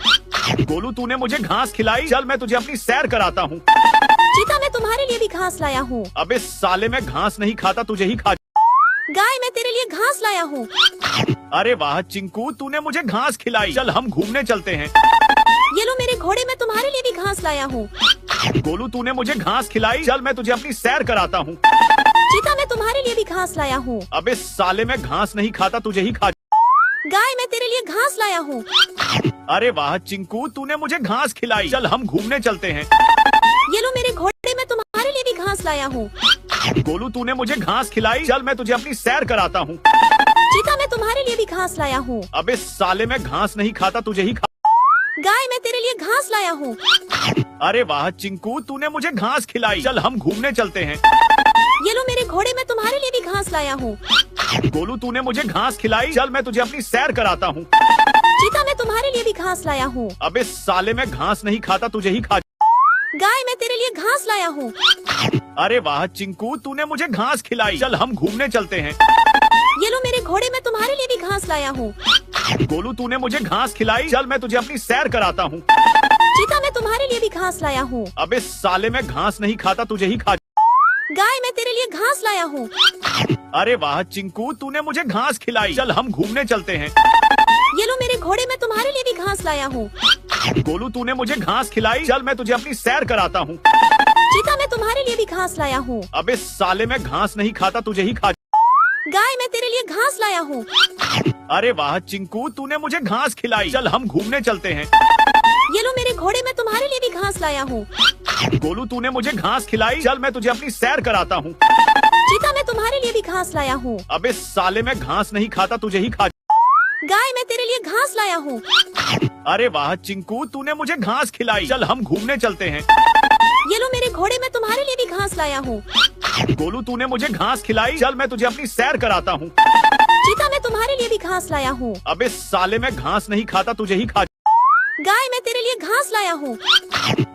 गोलू, तूने मुझे घास खिलाई। चल मैं तुझे अपनी सैर कराता हूँ। चीता मैं तुम्हारे लिए भी घास लाया हूँ। अबे साले, मैं घास नहीं खाता, तुझे ही खा। गाय मैं तेरे लिए घास लाया हूँ। अरे वाह चिंकू, तूने मुझे घास खिलाई। चल हम घूमने चलते हैं। ये लो मेरे घोड़े, मैं तुम्हारे लिए भी घास लाया हूँ। गोलू, तूने मुझे घास खिलाई। चल मैं तुझे अपनी सैर कराता हूँ। चीता मैं तुम्हारे लिए भी घास लाया हूँ। अबे साले, मैं घास नहीं खाता, तुझे ही खा। गाय मैं तेरे लिए घास लाया हूँ। अरे वाह चिंकू, तूने मुझे घास खिलाई। चल हम घूमने चलते हैं। ये लो मेरे घोड़े, मैं तुम्हारे लिए भी घास लाया हूँ। गोलू, तूने मुझे घास खिलाई। चल मैं तुझे अपनी सैर कराता हूँ। चीता मैं तुम्हारे लिए भी घास लाया हूँ। अबे साले, मैं घास नहीं खाता, तुझे ही खा। गाय मैं तेरे लिए घास लाया हूँ। अरे वाह चिंकू, तूने मुझे घास खिलाई। चल हम घूमने चलते हैं। ये लो मेरे घोड़े, मैं तुम्हारे लिए भी घास लाया हूँ। गोलू, तूने मुझे घास खिलाई। चल मैं तुझे अपनी सैर कराता हूँ। चीता मैं तुम्हारे लिए भी घास लाया हूँ। अबे साले, मैं घास नहीं खाता, तुझे ही खा। गाय मैं तेरे लिए घास लाया हूँ। अरे वाह चिंकू, तूने मुझे घास खिलाई। चल हम घूमने चलते हैं। ये लो मेरे घोड़े, मैं तुम्हारे लिए भी घास लाया हूँ। गोलू तूने मुझे घास खिलाई, चल मैं तुझे अपनी सैर कराता हूँ। चीता मैं तुम्हारे लिए भी घास लाया हूँ। अबे साले मैं घास नहीं खाता, तुझे ही खा। गाय मैं तेरे लिए घास लाया हूँ। अरे वाह चिंकू, तूने मुझे घास खिलाई, चल हम घूमने चलते हैं। ये लो मेरे घोड़े, मैं तुम्हारे लिए भी घास लाया हूँ। गोलू तूने मुझे घास खिलाई, चल मैं तुझे अपनी सैर कराता हूँ। चीता मैं तुम्हारे लिए भी घास लाया हूँ। अबे साले मैं घास नहीं खाता, तुझे ही खा। गाय मैं तेरे लिए घास लाया हूँ। अरे वाह चिंकू, तूने मुझे घास खिलाई, चल हम घूमने चलते हैं। ये लो मेरे घोड़े, मैं तुम्हारे लिए भी घास लाया हूँ। गोलू तूने मुझे घास खिलाई, चल मैं तुझे अपनी सैर कराता हूँ। चीता मैं तुम्हारे लिए भी घास लाया हूँ। अबे साले मैं घास नहीं खाता, तुझे ही खा। गाय मैं तेरे लिए घास लाया हूँ। अरे वाह चिंकू, तूने मुझे घास खिलाई, चल हम घूमने चलते हैं। ये लो मेरे घोड़े, मैं तुम्हारे लिए भी घास लाया हूँ। गोलू तूने मुझे घास खिलाई, चल मैं तुझे अपनी सैर कराता हूँ। चीता मैं तुम्हारे लिए भी घास लाया हूँ। अबे साले मैं घास नहीं खाता, तुझे ही खा। गाय मैं तेरे लिए घास लाया हूँ।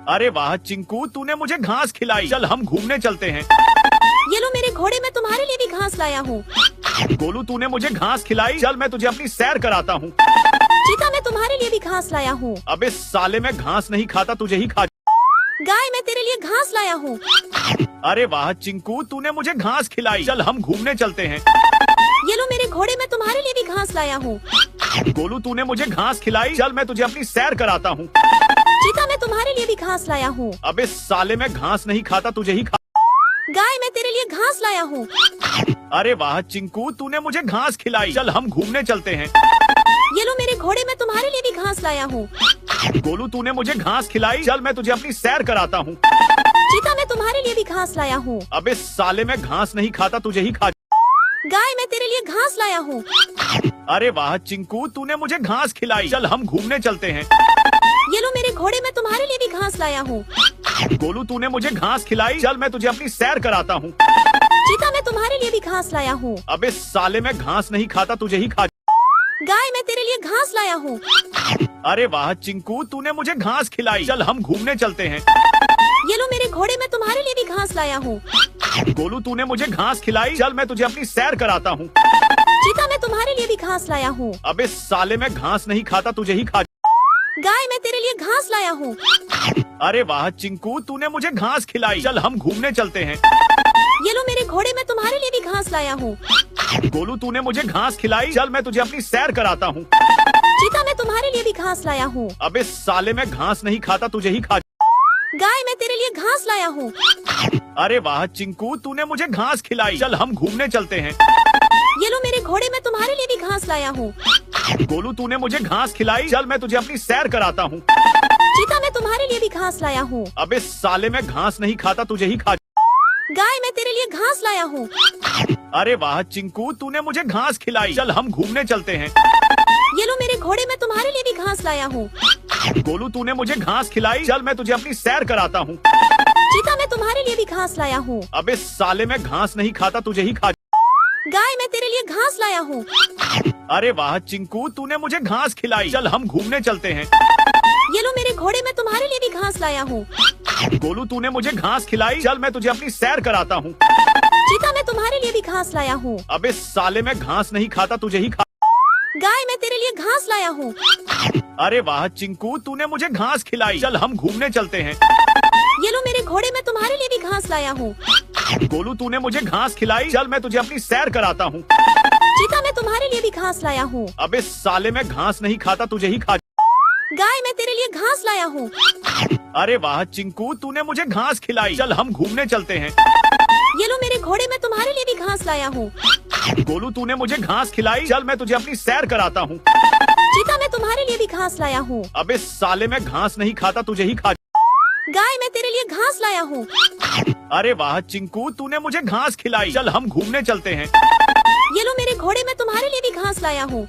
अरे वाह चिंकू, तूने मुझे घास खिलाई, चल हम घूमने चलते हैं। ये लो मेरे घोड़े, मैं तुम्हारे लिए भी घास लाया हूँ। गोलू तूने मुझे घास खिलाई, चल मैं तुझे अपनी सैर कराता हूँ। चीता मैं तुम्हारे लिए भी घास लाया हूँ। अबे साले मैं घास नहीं खाता, तुझे ही खा। गाय मैं तेरे लिए घास लाया हूँ। अरे वाह चिंकू, तूने मुझे घास खिलाई, चल हम घूमने चलते हैं। ये लो मेरे घोड़े, मैं तुम्हारे लिए भी घास लाया हूँ। गोलू तूने मुझे घास खिलाई, चल मैं तुझे अपनी सैर कराता हूँ। चीता मैं तुम्हारे लिए भी घास लाया हूँ। अबे साले मैं घास नहीं खाता, तुझे ही खा। गाय मैं तेरे लिए घास लाया हूँ। अरे वाह चिंकू, तूने मुझे घास खिलाई, चल हम घूमने चलते हैं। ये लो मेरे घोड़े, मैं तुम्हारे लिए भी घास लाया हूँ। गोलू तूने मुझे घास खिलाई, चल मैं तुझे अपनी सैर कराता हूँ। चीता मैं तुम्हारे लिए भी घास लाया हूँ। अबे साले मैं घास नहीं खाता, तुझे ही खा। गाय मैं तेरे लिए घास लाया हूँ। अरे वाह चिंकू, तूने मुझे घास खिलाई, चल हम घूमने चलते हैं। ये लो मेरे घोड़े, मैं तुम्हारे लिए भी घास लाया हूँ। गोलू तूने मुझे घास खिलाई, चल मैं तुझे अपनी सैर कराता हूँ। चीता मैं तुम्हारे लिए भी घास लाया हूँ। अबे साले मैं घास नहीं खाता, तुझे ही खा। गाय मैं तेरे लिए घास लाया हूँ। अरे वाह चिंकू, तूने मुझे घास खिलाई, चल हम घूमने चलते हैं। ये लो मेरे घोड़े, मैं तुम्हारे लिए भी घास लाया हूँ। गोलू तूने मुझे घास खिलाई, चल मैं तुझे अपनी सैर कराता हूँ। चीता मैं तुम्हारे लिए भी घास लाया हूँ। अबे साले मैं घास नहीं खाता, तुझे ही खा। गाय मैं तेरे लिए घास लाया हूँ। अरे वाह चिंकू, तूने मुझे घास खिलाई, चल हम घूमने चलते हैं। ये लो मेरे घोड़े, मैं तुम्हारे लिए भी घास लाया हूँ। गोलू तूने मुझे घास खिलाई, चल मैं तुझे अपनी सैर कराता हूँ। चीता मैं तुम्हारे लिए भी घास लाया हूँ। अबे साले मैं घास नहीं खाता, तुझे ही खा। गाय मैं तेरे लिए घास लाया हूँ। अरे वाह चिंकू, तूने मुझे घास खिलाई, चल हम घूमने चलते हैं। ये लो मेरे घोड़े, मैं तुम्हारे लिए भी घास लाया हूँ। गोलू तूने मुझे घास खिलाई, चल मैं तुझे अपनी सैर कराता हूँ। चीता मैं तुम्हारे लिए भी घास लाया हूँ। अबे साले मैं घास नहीं खाता, तुझे ही खा। गाय मैं तेरे लिए घास लाया हूँ। अरे वाह चिंकू, तूने मुझे घास खिलाई, चल हम घूमने चलते हैं। ये लो मेरे घोड़े, मैं तुम्हारे लिए भी घास लाया हूँ। गोलू तूने मुझे घास खिलाई, चल मैं तुझे अपनी सैर कराता हूँ। चीता मैं तुम्हारे लिए भी घास लाया हूँ। अबे साले मैं घास नहीं खाता, तुझे ही खा। गाय मैं तेरे लिए घास लाया हूँ। अरे वाह चिंकू, तूने मुझे घास खिलाई, चल हम घूमने चलते हैं। ये लो मेरे घोड़े, मैं तुम्हारे लिए भी घास लाया हूँ। गोलू तूने मुझे घास खिलाई, चल मैं तुझे अपनी सैर कराता हूँ। चीता मैं तुम्हारे लिए भी घास लाया हूँ। अबे साले मैं घास नहीं खाता, तुझे ही खा। गाय मैं तेरे लिए घास लाया हूँ। अरे वाह चिंकू, तूने मुझे घास खिलाई, चल हम घूमने चलते हैं। ये लो मेरे घोड़े, मैं तुम्हारे लिए भी घास लाया हूँ। गोलू तूने मुझे घास खिलाई, चल मैं तुझे अपनी सैर कराता हूँ। चीता मैं तुम्हारे लिए भी घास लाया हूँ। अबे साले मैं घास नहीं खाता, तुझे ही खा। गाय मैं तेरे लिए घास लाया हूँ। अरे वाह चिंकू, तूने मुझे घास खिलाई, चल हम घूमने चलते हैं। ये लो मेरे घोड़े, मैं तुम्हारे लिए भी घास लाया हूँ। गोलू तूने मुझे घास खिलाई, चल मैं तुझे अपनी सैर कराता हूँ। चीता मैं तुम्हारे लिए भी घास लाया हूँ। अबे साले मैं घास नहीं खाता, तुझे ही खा। गाय मैं तेरे लिए घास लाया हूँ। अरे वाह चिंकू, तूने मुझे घास खिलाई, चल हम घूमने चलते हैं। ये लो मेरे घोड़े, मैं तुम्हारे लिए भी घास लाया हूँ।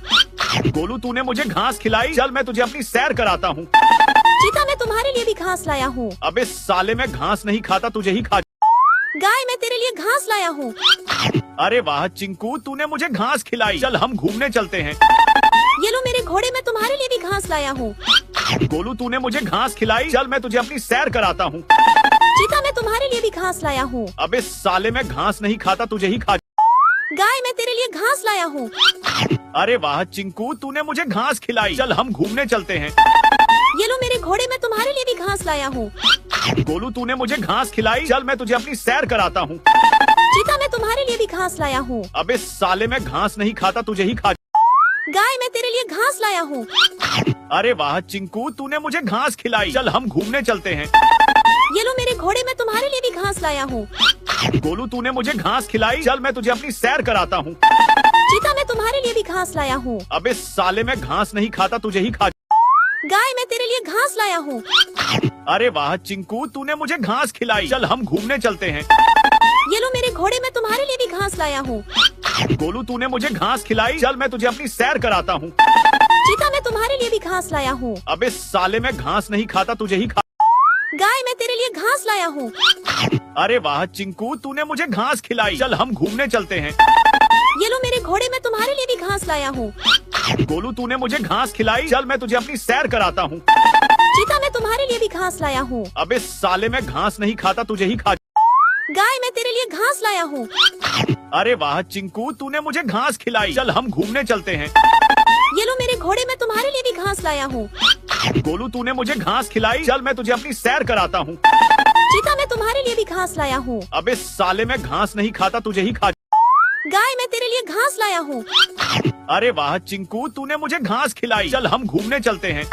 गोलू तूने मुझे घास खिलाई, चल मैं तुझे अपनी सैर कराता हूँ। चीता मैं तुम्हारे लिए भी घास लाया हूँ। अबे साले मैं घास नहीं खाता, तुझे ही खा। गाय मैं तेरे लिए घास लाया हूँ। अरे वाह चिंकू, तूने मुझे घास खिलाई, चल हम घूमने चलते हैं। ये लो मेरे घोड़े, मैं तुम्हारे लिए भी घास लाया हूँ। गोलू तूने मुझे घास खिलाई, चल मैं तुझे अपनी सैर कराता हूँ। चीता मैं तुम्हारे लिए भी घास लाया हूँ। अबे साले मैं घास नहीं खाता, तुझे ही खा। गाय मैं तेरे लिए घास लाया हूँ। अरे वाह चिंकू, तूने मुझे घास खिलाई। चल हम घूमने चलते हैं। ये लो मेरे घोड़े, मैं तुम्हारे लिए भी घास लाया हूँ। गोलू, तूने मुझे घास खिलाई। चल मैं तुझे अपनी सैर कराता हूँ। चीता, मैं तुम्हारे लिए भी घास लाया हूँ। अबे साले, मैं घास नहीं खाता, तुझे ही खा। गाय, मैं तेरे लिए घास लाया हूँ। अरे वाह चिंकू, तूने मुझे घास खिलाई। चल हम घूमने चलते हैं। ये लो मेरे घोड़े, मैं तुम्हारे लिए भी घास लाया हूँ। गोलू, तूने मुझे घास खिलाई। चल मैं तुझे अपनी सैर कराता हूँ। चीता, मैं तुम्हारे लिए भी घास लाया हूँ। अबे साले, मैं घास नहीं खाता, तुझे ही खा। गाय, मैं तेरे लिए घास लाया हूँ। अरे वाह चिंकू, तूने मुझे घास खिलाई। चल हम घूमने चलते हैं। ये लो मेरे घोड़े, मैं तुम्हारे लिए भी घास लाया हूँ। गोलू, तूने मुझे घास खिलाई। चल मैं तुझे अपनी सैर कराता हूँ। चीता, मैं तुम्हारे लिए भी घास लाया हूँ। अबे साले, मैं घास नहीं खाता, तुझे ही खा। गाय, मैं तेरे लिए घास लाया हूँ। अरे वाह चिंकू, तूने मुझे घास खिलाई। चल हम घूमने चलते हैं। ये लो मेरे घोड़े, मैं तुम्हारे लिए भी घास लाया हूँ। गोलू, तूने मुझे घास खिलाई। चल मैं तुझे अपनी सैर कराता हूँ। चीता, मैं तुम्हारे लिए भी घास लाया हूँ। अबे साले, मैं घास नहीं खाता, तुझे ही खा। गाय, मैं तेरे लिए घास लाया हूँ। अरे वाह चिंकू, तूने मुझे घास खिलाई। चल हम घूमने चलते हैं। ये लो मेरे घोड़े, मैं तुम्हारे लिए भी घास लाया हूँ। गोलू, तूने मुझे घास खिलाई। चल मैं तुझे अपनी सैर कराता हूँ। चीता, मैं तुम्हारे लिए भी घास लाया हूँ। अबे साले, मैं घास नहीं खाता, तुझे ही खा। गाय, मैं तेरे लिए घास लाया हूँ। अरे वाह चिंकू, तूने मुझे घास खिलाई। चल हम घूमने चलते हैं।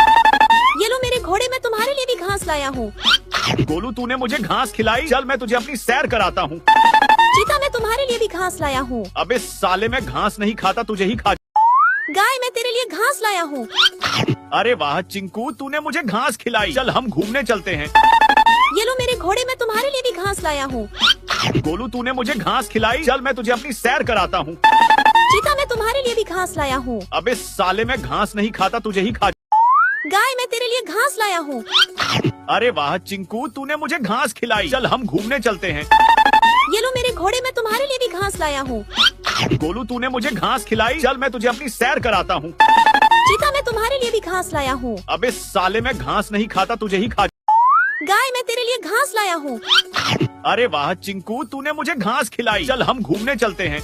ये लो मेरे घोड़े, मैं तुम्हारे लिए भी घास लाया हूँ। गोलू, तूने मुझे घास खिलाई। चल मैं तुझे अपनी सैर कराता हूँ। चीता, मैं तुम्हारे लिए भी घास लाया हूँ। अबे साले, मैं घास नहीं खाता, तुझे ही खा। गाय, मैं तेरे लिए घास लाया हूँ। अरे वाह चिंकू, तूने मुझे घास खिलाई। चल हम घूमने चलते हैं। ये लो मेरे घोड़े, मैं तुम्हारे लिए भी घास लाया हूँ। गोलू, तूने मुझे घास खिलाई। चल मैं तुझे अपनी सैर कराता हूँ। चीता, मैं तुम्हारे लिए भी घास लाया हूँ। अबे साले, मैं घास नहीं खाता, तुझे ही खा। गाय, मैं तेरे लिए घास लाया हूँ। अरे वाह चिंकू, तूने मुझे घास खिलाई। चल हम घूमने चलते हैं। ये लो मेरे घोड़े, मैं तुम्हारे लिए भी घास लाया हूँ। गोलू, तूने मुझे घास खिलाई। चल मैं तुझे अपनी सैर कराता हूँ। चीता, मैं तुम्हारे लिए भी घास लाया हूँ। अबे साले, मैं घास नहीं खाता, तुझे ही खा। गाय, मैं तेरे लिए घास लाया हूँ। अरे वाह चिंकू, तूने मुझे घास खिलाई। चल हम घूमने चलते हैं।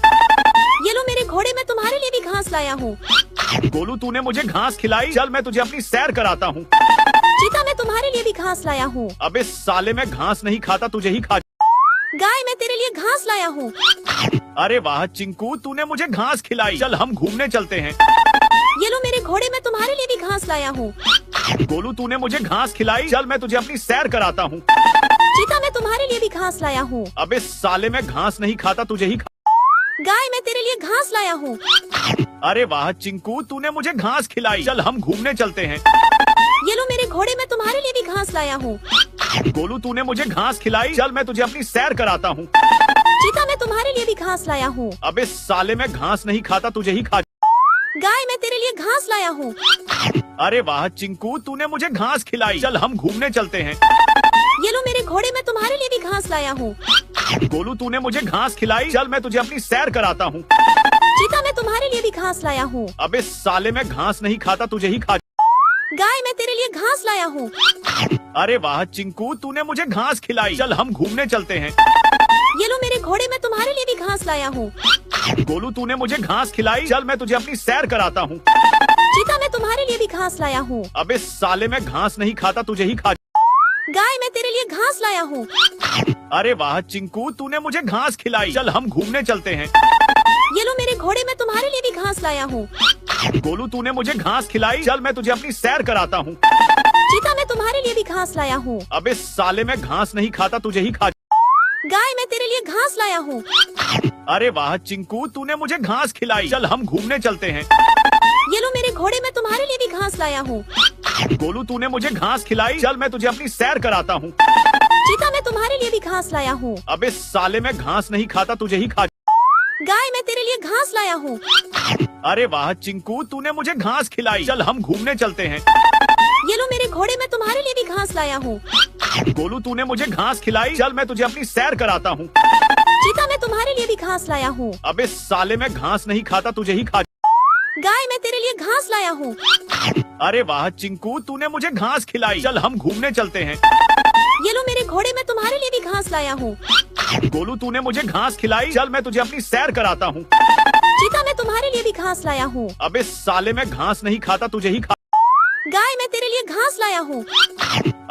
ये लो मेरे घोड़े, मैं तुम्हारे लिए भी घास लाया हूँ। गोलू, तूने मुझे घास खिलाई। चल मैं तुझे अपनी सैर कराता हूँ। चीता, मैं तुम्हारे लिए भी घास लाया हूँ। अबे साले, मैं घास नहीं खाता, तुझे ही खा। गाय, मैं तेरे लिए घास लाया हूँ। अरे वाह चिंकू, तूने मुझे घास खिलाई। चल हम घूमने चलते हैं। ये लो मेरे घोड़े, मैं तुम्हारे लिए भी घास लाया हूँ। गोलू, तूने मुझे घास खिलाई। चल मैं तुझे अपनी सैर कराता हूँ। चीता, मैं तुम्हारे लिए भी घास लाया हूँ। अबे साले, मैं घास नहीं खाता, तुझे ही खा। गाय, मैं तेरे लिए घास लाया हूँ। अरे वाह चिंकू, तूने मुझे घास खिलाई। चल हम घूमने चलते हैं। ये लो मेरे घोड़े, मैं तुम्हारे लिए भी घास लाया हूँ। गोलू, तूने मुझे घास खिलाई। चल मैं तुझे अपनी सैर कराता हूँ। चीता, मैं तुम्हारे लिए भी घास लाया हूँ। अबे साले, मैं घास नहीं खाता, तुझे ही खा। गाय, मैं तेरे लिए घास लाया हूँ। अरे वाह चिंकू, तूने मुझे घास खिलाई। चल हम घूमने चलते हैं। ये लो मेरे घोड़े, मैं तुम्हारे लिए भी घास लाया हूँ। गोलू, तूने मुझे घास खिलाई। चल मैं तुझे अपनी सैर कराता हूँ। चीता, मैं तुम्हारे लिए भी घास लाया हूँ। अबे साले, मैं घास नहीं खाता, तुझे ही खा। गाय, मैं तेरे लिए घास लाया हूँ। अरे वाह चिंकू, तूने मुझे घास खिलाई। चल हम घूमने चलते हैं। ये लो मेरे घोड़े, मैं तुम्हारे लिए भी घास लाया हूँ। गोलू, तूने मुझे घास खिलाई। चल मैं तुझे अपनी सैर कराता हूँ। चीता, मैं तुम्हारे लिए भी घास लाया हूँ। अबे साले, मैं घास नहीं खाता, तुझे ही खा। गाय, मैं तेरे लिए घास लाया हूँ। अरे वाह चिंकू, तूने मुझे घास खिलाई। चल हम घूमने चलते हैं। ये लो मेरे घोड़े, मैं तुम्हारे लिए भी घास लाया हूँ। गोलू, तूने मुझे घास खिलाई। चल मैं तुझे अपनी सैर कराता हूँ। चीता, मैं तुम्हारे लिए भी घास लाया हूँ। अबे साले, मैं घास नहीं खाता, तुझे ही खा। गाय, मैं तेरे लिए घास लाया हूँ। अरे वाह चिंकू, तूने मुझे घास खिलाई। चल हम घूमने चलते हैं। ये लो मेरे घोड़े, मैं तुम्हारे लिए भी घास लाया हूँ। गोलू, तूने मुझे घास खिलाई। चल मैं तुझे अपनी सैर कराता हूँ। चीता, मैं तुम्हारे लिए भी घास लाया हूँ। अबे साले, मैं घास नहीं खाता, तुझे ही खा। गाय, मैं तेरे लिए घास लाया हूँ। अरे वाह चिंकू, तूने मुझे घास खिलाई। चल हम घूमने चलते हैं। ये लो मेरे घोड़े, मैं तुम्हारे लिए भी घास लाया हूँ। गोलू, तूने मुझे घास खिलाई। चल मैं तुझे अपनी सैर कराता हूँ। चीता, मैं तुम्हारे लिए भी घास लाया हूँ। अबे साले, मैं घास नहीं खाता, तुझे ही खा। गाय, मैं तेरे लिए घास लाया हूँ। अरे वाह चिंकू, तूने मुझे घास खिलाई। चल हम घूमने चलते हैं। ये लो मेरे घोड़े, मैं तुम्हारे लिए भी घास लाया हूँ। गोलू, तूने मुझे घास खिलाई। चल मैं तुझे अपनी सैर कराता हूँ। चीता मैं तुम्हारे लिए भी घास लाया हूँ। अबे साले मैं घास नहीं खाता, तुझे ही खा। गाय मैं तेरे लिए घास लाया हूँ।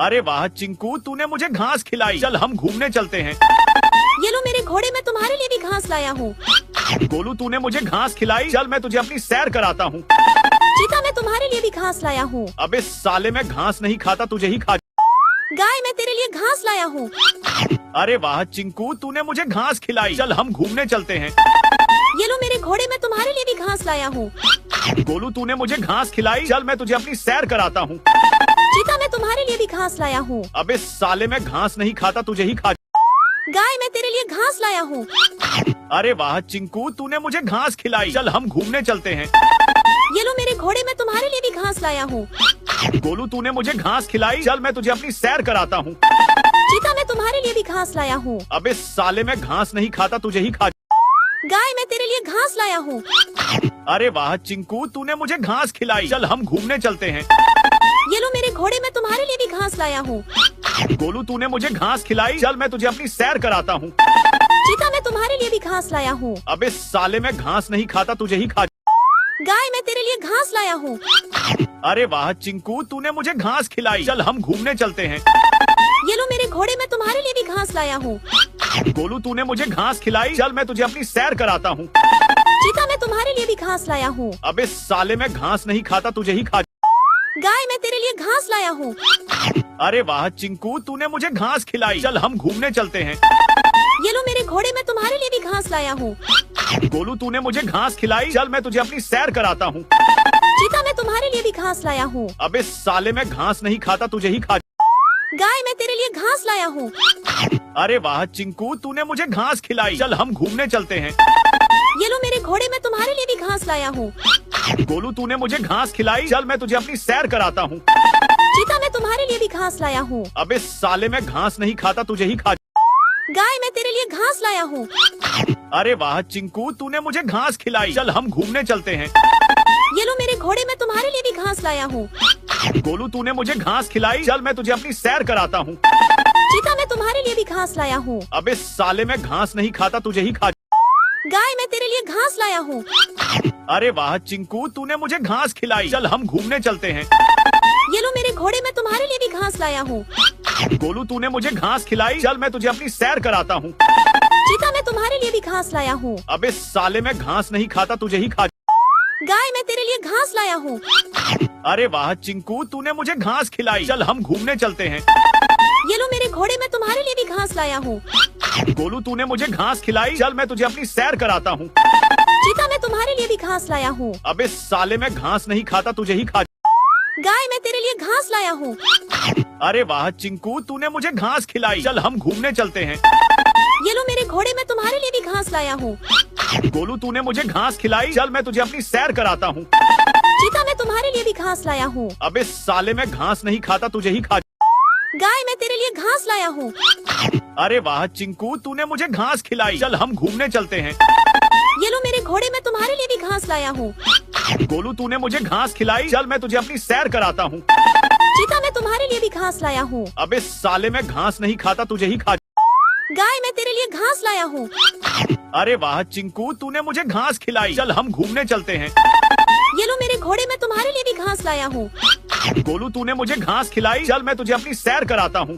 अरे वाह चिंकू, तूने मुझे घास खिलाई। चल हम घूमने चलते हैं। ये लो मेरे घोड़े, मैं तुम्हारे लिए भी घास लाया हूँ। गोलू तूने मुझे घास खिलाई, चल मैं तुझे अपनी सैर कराता हूँ। चीता मैं तुम्हारे लिए भी घास लाया हूँ। अबे साले मैं घास नहीं खाता, तुझे ही खा। गाय मैं तेरे लिए घास लाया हूँ। अरे वाह चिंकू, तूने मुझे घास खिलाई। चल हम घूमने चलते हैं। ये लो मेरे घोड़े, मैं तुम्हारे लिए भी घास लाया हूँ। गोलू तूने मुझे घास खिलाई, चल मैं तुझे अपनी सैर कराता हूँ। चीता मैं तुम्हारे लिए भी घास लाया हूँ। अबे साले मैं घास नहीं खाता, तुझे ही खा। गाय मैं तेरे लिए घास लाया हूँ। अरे वाह चिंकू, तूने मुझे घास खिलाई। चल हम घूमने चलते हैं। ये लो मेरे घोड़े, मैं तुम्हारे लिए भी घास लाया हूँ। गोलू तूने मुझे घास खिलाई, चल मैं तुझे अपनी सैर कराता हूँ। चीता मैं तुम्हारे लिए भी घास लाया हूँ। अबे साले मैं घास नहीं खाता, तुझे ही खा। गाय मैं तेरे लिए घास लाया हूँ। अरे वाह चिंकू, तूने मुझे घास खिलाई। चल हम घूमने चलते हैं। ये लो मेरे घोड़े, मैं तुम्हारे लिए भी घास लाया हूँ। गोलू तूने मुझे घास खिलाई, चल मैं तुझे अपनी सैर कराता हूँ। चीता मैं तुम्हारे लिए भी घास लाया हूँ। अबे साले मैं घास नहीं खाता, तुझे ही खा। गाय मैं तेरे लिए घास लाया हूँ। अरे वाह चिंकू, तूने मुझे घास खिलाई। चल हम घूमने चलते हैं। ये लो मेरे घोड़े, मैं तुम्हारे लिए भी घास लाया हूँ। गोलू तूने मुझे घास खिलाई, चल मैं तुझे अपनी सैर कराता हूँ। चीता मैं तुम्हारे लिए भी घास लाया हूँ। अबे साले मैं घास नहीं खाता, तुझे ही खा। गाय मैं तेरे लिए घास लाया हूँ। अरे वाह चिंकू, तूने मुझे घास खिलाई। चल हम घूमने चलते हैं। ये लो मेरे घोड़े, मैं तुम्हारे लिए भी घास लाया हूँ। गोलू तूने मुझे घास खिलाई, चल मैं तुझे अपनी सैर कराता हूँ। चीता मैं तुम्हारे लिए भी घास लाया हूँ। अबे साले मैं घास नहीं खाता, तुझे ही खा। गाय मैं तेरे लिए घास लाया हूँ। अरे वाह चिंकू, तूने मुझे घास खिलाई। चल हम घूमने चलते हैं। ये लो मेरे घोड़े, मैं तुम्हारे लिए भी घास लाया हूँ। गोलू तूने मुझे घास खिलाई, चल मैं तुझे अपनी सैर कराता हूँ। चीता मैं तुम्हारे लिए भी घास लाया हूँ। अबे साले मैं घास नहीं खाता, तुझे ही खा। गाय मैं तेरे लिए घास लाया हूँ। अरे वाह चिंकू, तूने मुझे घास खिलाई। चल हम घूमने चलते हैं। ये लो मेरे घोड़े, मैं तुम्हारे लिए भी घास लाया हूँ। गोलू तूने मुझे घास खिलाई, चल मैं तुझे अपनी सैर कराता हूँ। चीता मैं तुम्हारे लिए भी घास लाया हूँ। अबे साले मैं घास नहीं खाता, तुझे ही खा। गाय मैं तेरे लिए घास लाया हूँ। अरे वाह चिंकू, तूने मुझे घास खिलाई। चल हम घूमने चलते हैं। ये लो मेरे घोड़े, मैं तुम्हारे लिए भी घास लाया हूँ। गोलू तूने मुझे घास खिलाई, चल मैं तुझे अपनी सैर कराता हूँ। चीता मैं तुम्हारे लिए भी घास लाया हूँ। अबे साले मैं घास नहीं खाता, तुझे ही खा। गाय मैं तेरे लिए घास लाया हूँ। अरे वाह चिंकू, तूने मुझे घास खिलाई। चल हम घूमने चलते हैं। ये लो मेरे घोड़े, मैं तुम्हारे लिए भी घास लाया हूँ। गोलू तूने मुझे घास खिलाई, चल मैं तुझे अपनी सैर कराता हूँ। चीता मैं तुम्हारे लिए भी घास लाया हूँ। अबे साले मैं घास नहीं खाता, तुझे ही खा। गाय मैं तेरे लिए घास लाया हूँ। अरे वाह चिंकू, तूने मुझे घास खिलाई। चल हम घूमने चलते हैं। ये लो मेरे घोड़े, मैं तुम्हारे लिए भी घास लाया हूँ। गोलू तूने मुझे घास खिलाई, चल मैं तुझे अपनी सैर कराता हूँ। चीता मैं तुम्हारे लिए भी घास लाया हूँ। अबे साले मैं घास नहीं खाता, तुझे ही खा। गाय मैं तेरे लिए घास लाया हूँ। अरे वाह चिंकू, तूने मुझे घास खिलाई। चल हम घूमने चलते हैं। ये लो मेरे घोड़े, मैं तुम्हारे लिए भी घास लाया हूँ। गोलू तूने मुझे घास खिलाई, चल मैं तुझे अपनी सैर कराता हूँ। चीता मैं तुम्हारे लिए भी घास लाया हूँ। अबे साले मैं घास नहीं खाता, तुझे ही खा। गाय मैं तेरे लिए घास लाया हूँ। अरे वाह चिंकू, तूने मुझे घास खिलाई। चल हम घूमने चलते हैं। ये लो मेरे घोड़े, मैं तुम्हारे लिए भी घास लाया हूँ। गोलू तूने मुझे घास खिलाई, चल मैं तुझे अपनी सैर कराता हूँ।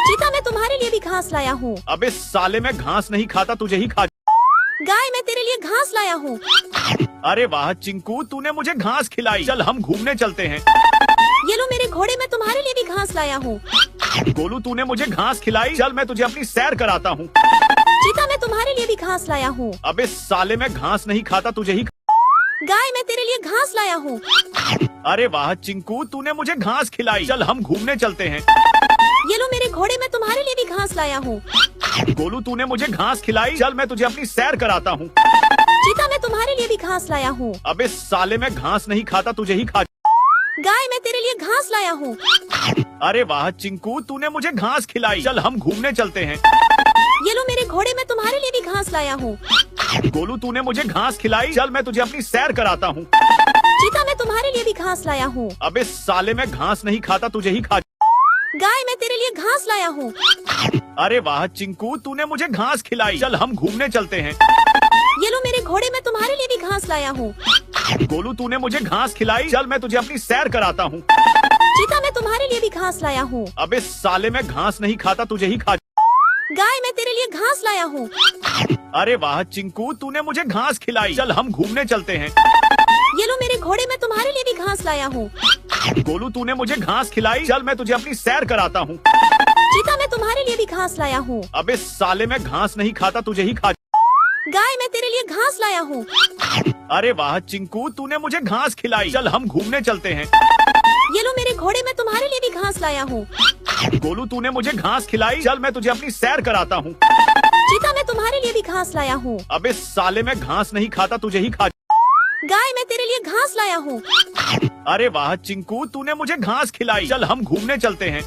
चीता मैं तुम्हारे लिए भी घास लाया हूँ। अबे साले मैं घास नहीं खाता, तुझे ही खा। गाय मैं तेरे लिए घास लाया हूँ। अरे वाह चिंकू, तूने मुझे घास खिलाई। चल हम घूमने चलते हैं। ये लो मेरे घोड़े, मैं तुम्हारे लिए भी घास लाया हूँ। गोलू तूने मुझे घास खिलाई, चल मैं तुझे अपनी सैर कराता हूँ। चीता मैं तुम्हारे लिए भी घास लाया हूँ। अबे साले मैं घास नहीं खाता, तुझे ही। गाय मैं तेरे लिए घास लाया हूँ। अरे वाह चिंकू, तूने मुझे घास खिलाई। चल हम घूमने चलते हैं। ये लो मेरे घोड़े, मैं तुम्हारे लिए भी घास लाया हूँ। गोलू तूने मुझे घास खिलाई, चल मैं तुझे अपनी सैर कराता हूँ। चीता मैं तुम्हारे लिए भी घास लाया हूँ। अबे साले मैं घास नहीं खाता, तुझे ही खा। गाय मैं तेरे लिए घास लाया हूँ। अरे वाह चिंकू, तूने मुझे घास खिलाई। चल हम घूमने चलते हैं। ये लो मेरे घोड़े, मैं तुम्हारे लिए भी घास लाया हूँ। गोलू तूने मुझे घास खिलाई, चल मैं तुझे अपनी सैर कराता हूँ। चीता मैं तुम्हारे लिए भी घास लाया हूँ। अबे साले मैं घास नहीं खाता, तुझे ही खा। गाय मैं तेरे लिए घास लाया हूँ। अरे वाह चिंकू, तूने मुझे घास खिलाई। चल हम घूमने चलते हैं। ये लो मेरे घोड़े, मैं तुम्हारे लिए भी घास लाया हूँ। गोलू तूने मुझे घास खिलाई, चल मैं तुझे अपनी सैर कराता हूँ। चीता, मैं तुम्हारे लिए भी घास लाया हूँ। अबे साले, मैं घास नहीं खाता, तुझे ही खा। गाय, मैं तेरे लिए घास लाया हूँ। अरे वाह चिंकू, तूने मुझे घास खिलाई, चल हम घूमने चलते हैं। ये लो मेरे घोड़े, मैं तुम्हारे लिए भी घास लाया हूँ। गोलू तूने मुझे घास खिलाई, चल मैं तुझे अपनी सैर कराता हूँ। चीता, मैं तुम्हारे लिए भी घास लाया हूँ। अबे साले, मैं घास नहीं खाता, तुझे ही खा। गाय, मैं तेरे लिए घास लाया हूँ। अरे वाह चिंकू, तूने मुझे घास खिलाई, चल हम घूमने चलते हैं। ये लो मेरे घोड़े, मैं तुम्हारे लिए भी घास लाया हूँ। गोलू तूने मुझे घास खिलाई, चल मैं तुझे अपनी सैर कराता हूँ। चीता, मैं तुम्हारे लिए भी घास लाया हूँ। अबे साले, मैं घास नहीं खाता, तुझे ही खा। गाय, मैं तेरे लिए घास लाया हूँ। अरे वाह चिंकू, तूने मुझे घास खिलाई, चल हम घूमने चलते हैं।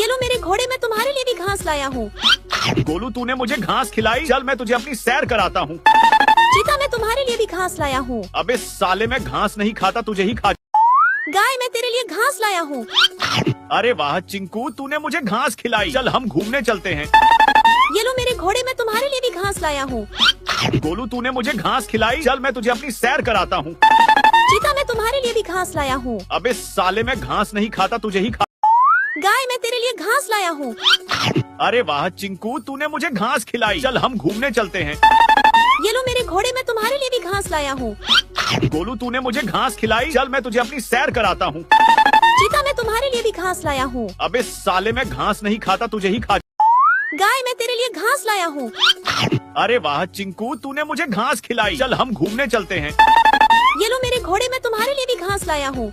ये लो मेरे घोड़े, मैं तुम्हारे लिए भी घास लाया हूँ। गोलू तूने मुझे घास खिलाई, चल मैं तुझे अपनी सैर कराता हूँ। चीता, मैं तुम्हारे लिए भी घास लाया हूँ। अबे साले, मैं घास नहीं खाता, तुझे ही खा। गाय, मैं तेरे लिए घास लाया हूँ। अरे वाह चिंकू, तूने मुझे घास खिलाई, चल हम घूमने चलते हैं। ये लो मेरे घोड़े, मैं तुम्हारे लिए भी घास लाया हूँ। गोलू तूने मुझे घास खिलाई, चल मैं तुझे अपनी सैर कराता हूँ। चीता, मैं तुम्हारे लिए भी घास लाया हूँ। अबे साले, मैं घास नहीं खाता, तुझे ही खा। गाय, मैं तेरे लिए घास लाया हूँ। अरे वाह चिंकू, तूने मुझे घास खिलाई, चल हम घूमने चलते हैं। ये लो मेरे घोड़े, मैं तुम्हारे लिए भी घास लाया हूँ। गोलू तूने मुझे घास खिलाई, चल मैं तुझे अपनी सैर कराता हूँ। चीता, मैं तुम्हारे लिए भी घास लाया हूँ। अबे साले, मैं घास नहीं खाता, तुझे ही खा। गाय, मैं तेरे लिए घास लाया हूँ। अरे वाह चिंकू, तूने मुझे घास खिलाई, चल हम घूमने चलते हैं। ये लो मेरे घोड़े, मैं तुम्हारे लिए भी घास लाया हूँ।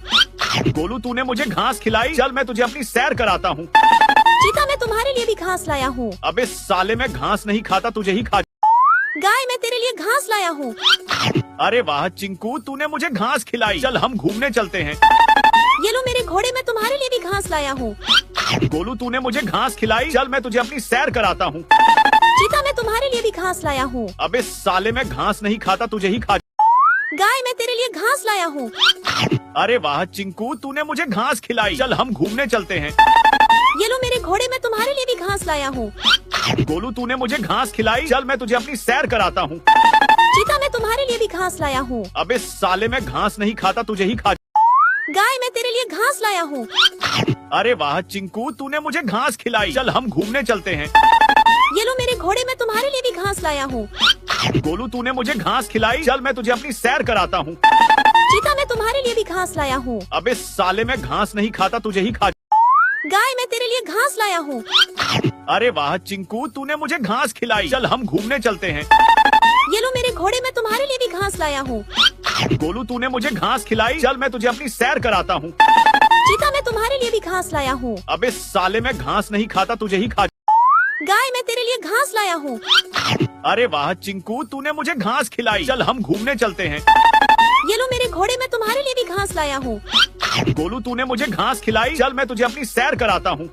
गोलू तूने मुझे घास खिलाई, चल मैं तुझे अपनी सैर कराता हूँ। चीता, मैं तुम्हारे लिए भी घास लाया हूँ। अबे साले, मैं घास नहीं खाता, तुझे ही खा। गाय, मैं तेरे लिए घास लाया हूँ। अरे वाह चिंकू, तूने मुझे घास खिलाई, चल हम घूमने चलते हैं। ये लो मेरे घोड़े, मैं तुम्हारे लिए भी घास लाया हूँ। गोलू तूने मुझे घास खिलाई, चल मैं तुझे अपनी सैर कराता हूँ। चीता, मैं तुम्हारे लिए भी घास लाया हूँ। अबे साले, मैं घास नहीं खाता, तुझे ही खा। गाय, मैं तेरे लिए घास लाया हूँ। अरे वाह चिंकू, तूने मुझे घास खिलाई, चल हम घूमने चलते हैं। ये लो मेरे घोड़े, मैं तुम्हारे लिए भी घास लाया हूँ। गोलू तूने मुझे घास खिलाई, चल मैं तुझे अपनी सैर कराता हूँ। चीता, मैं तुम्हारे लिए भी घास लाया हूँ। अबे साले, मैं घास नहीं खाता, तुझे ही खा। गाय, मैं तेरे लिए घास लाया हूँ। अरे वाह चिंकू, तूने मुझे घास खिलाई, चल हम घूमने चलते हैं। ये लो मेरे घोड़े, मैं तुम्हारे लिए भी घास लाया हूँ। गोलू तूने मुझे घास खिलाई, चल मैं तुझे अपनी सैर कराता हूँ। चीता, मैं तुम्हारे लिए भी घास लाया हूँ। अबे साले, मैं घास नहीं खाता, तुझे ही खा। गाय, मैं तेरे लिए घास लाया हूँ। अरे वाह चिंकू, तूने मुझे घास खिलाई, चल हम घूमने चलते हैं। ये लो मेरे घोड़े, मैं तुम्हारे लिए भी घास लाया हूँ। गोलू तूने मुझे घास खिलाई, चल मैं तुझे अपनी सैर कराता हूँ। चीता, मैं तुम्हारे लिए भी घास लाया हूँ। अबे साले, मैं घास नहीं खाता, तुझे ही खा। गाय, मैं तेरे लिए घास लाया हूँ। अरे वाह चिंकू, तूने मुझे घास खिलाई, चल हम घूमने चलते हैं। ये लो मेरे घोड़े, मैं तुम्हारे लिए भी घास लाया हूँ। गोलू तूने मुझे घास खिलाई, चल मैं तुझे अपनी सैर कराता हूँ।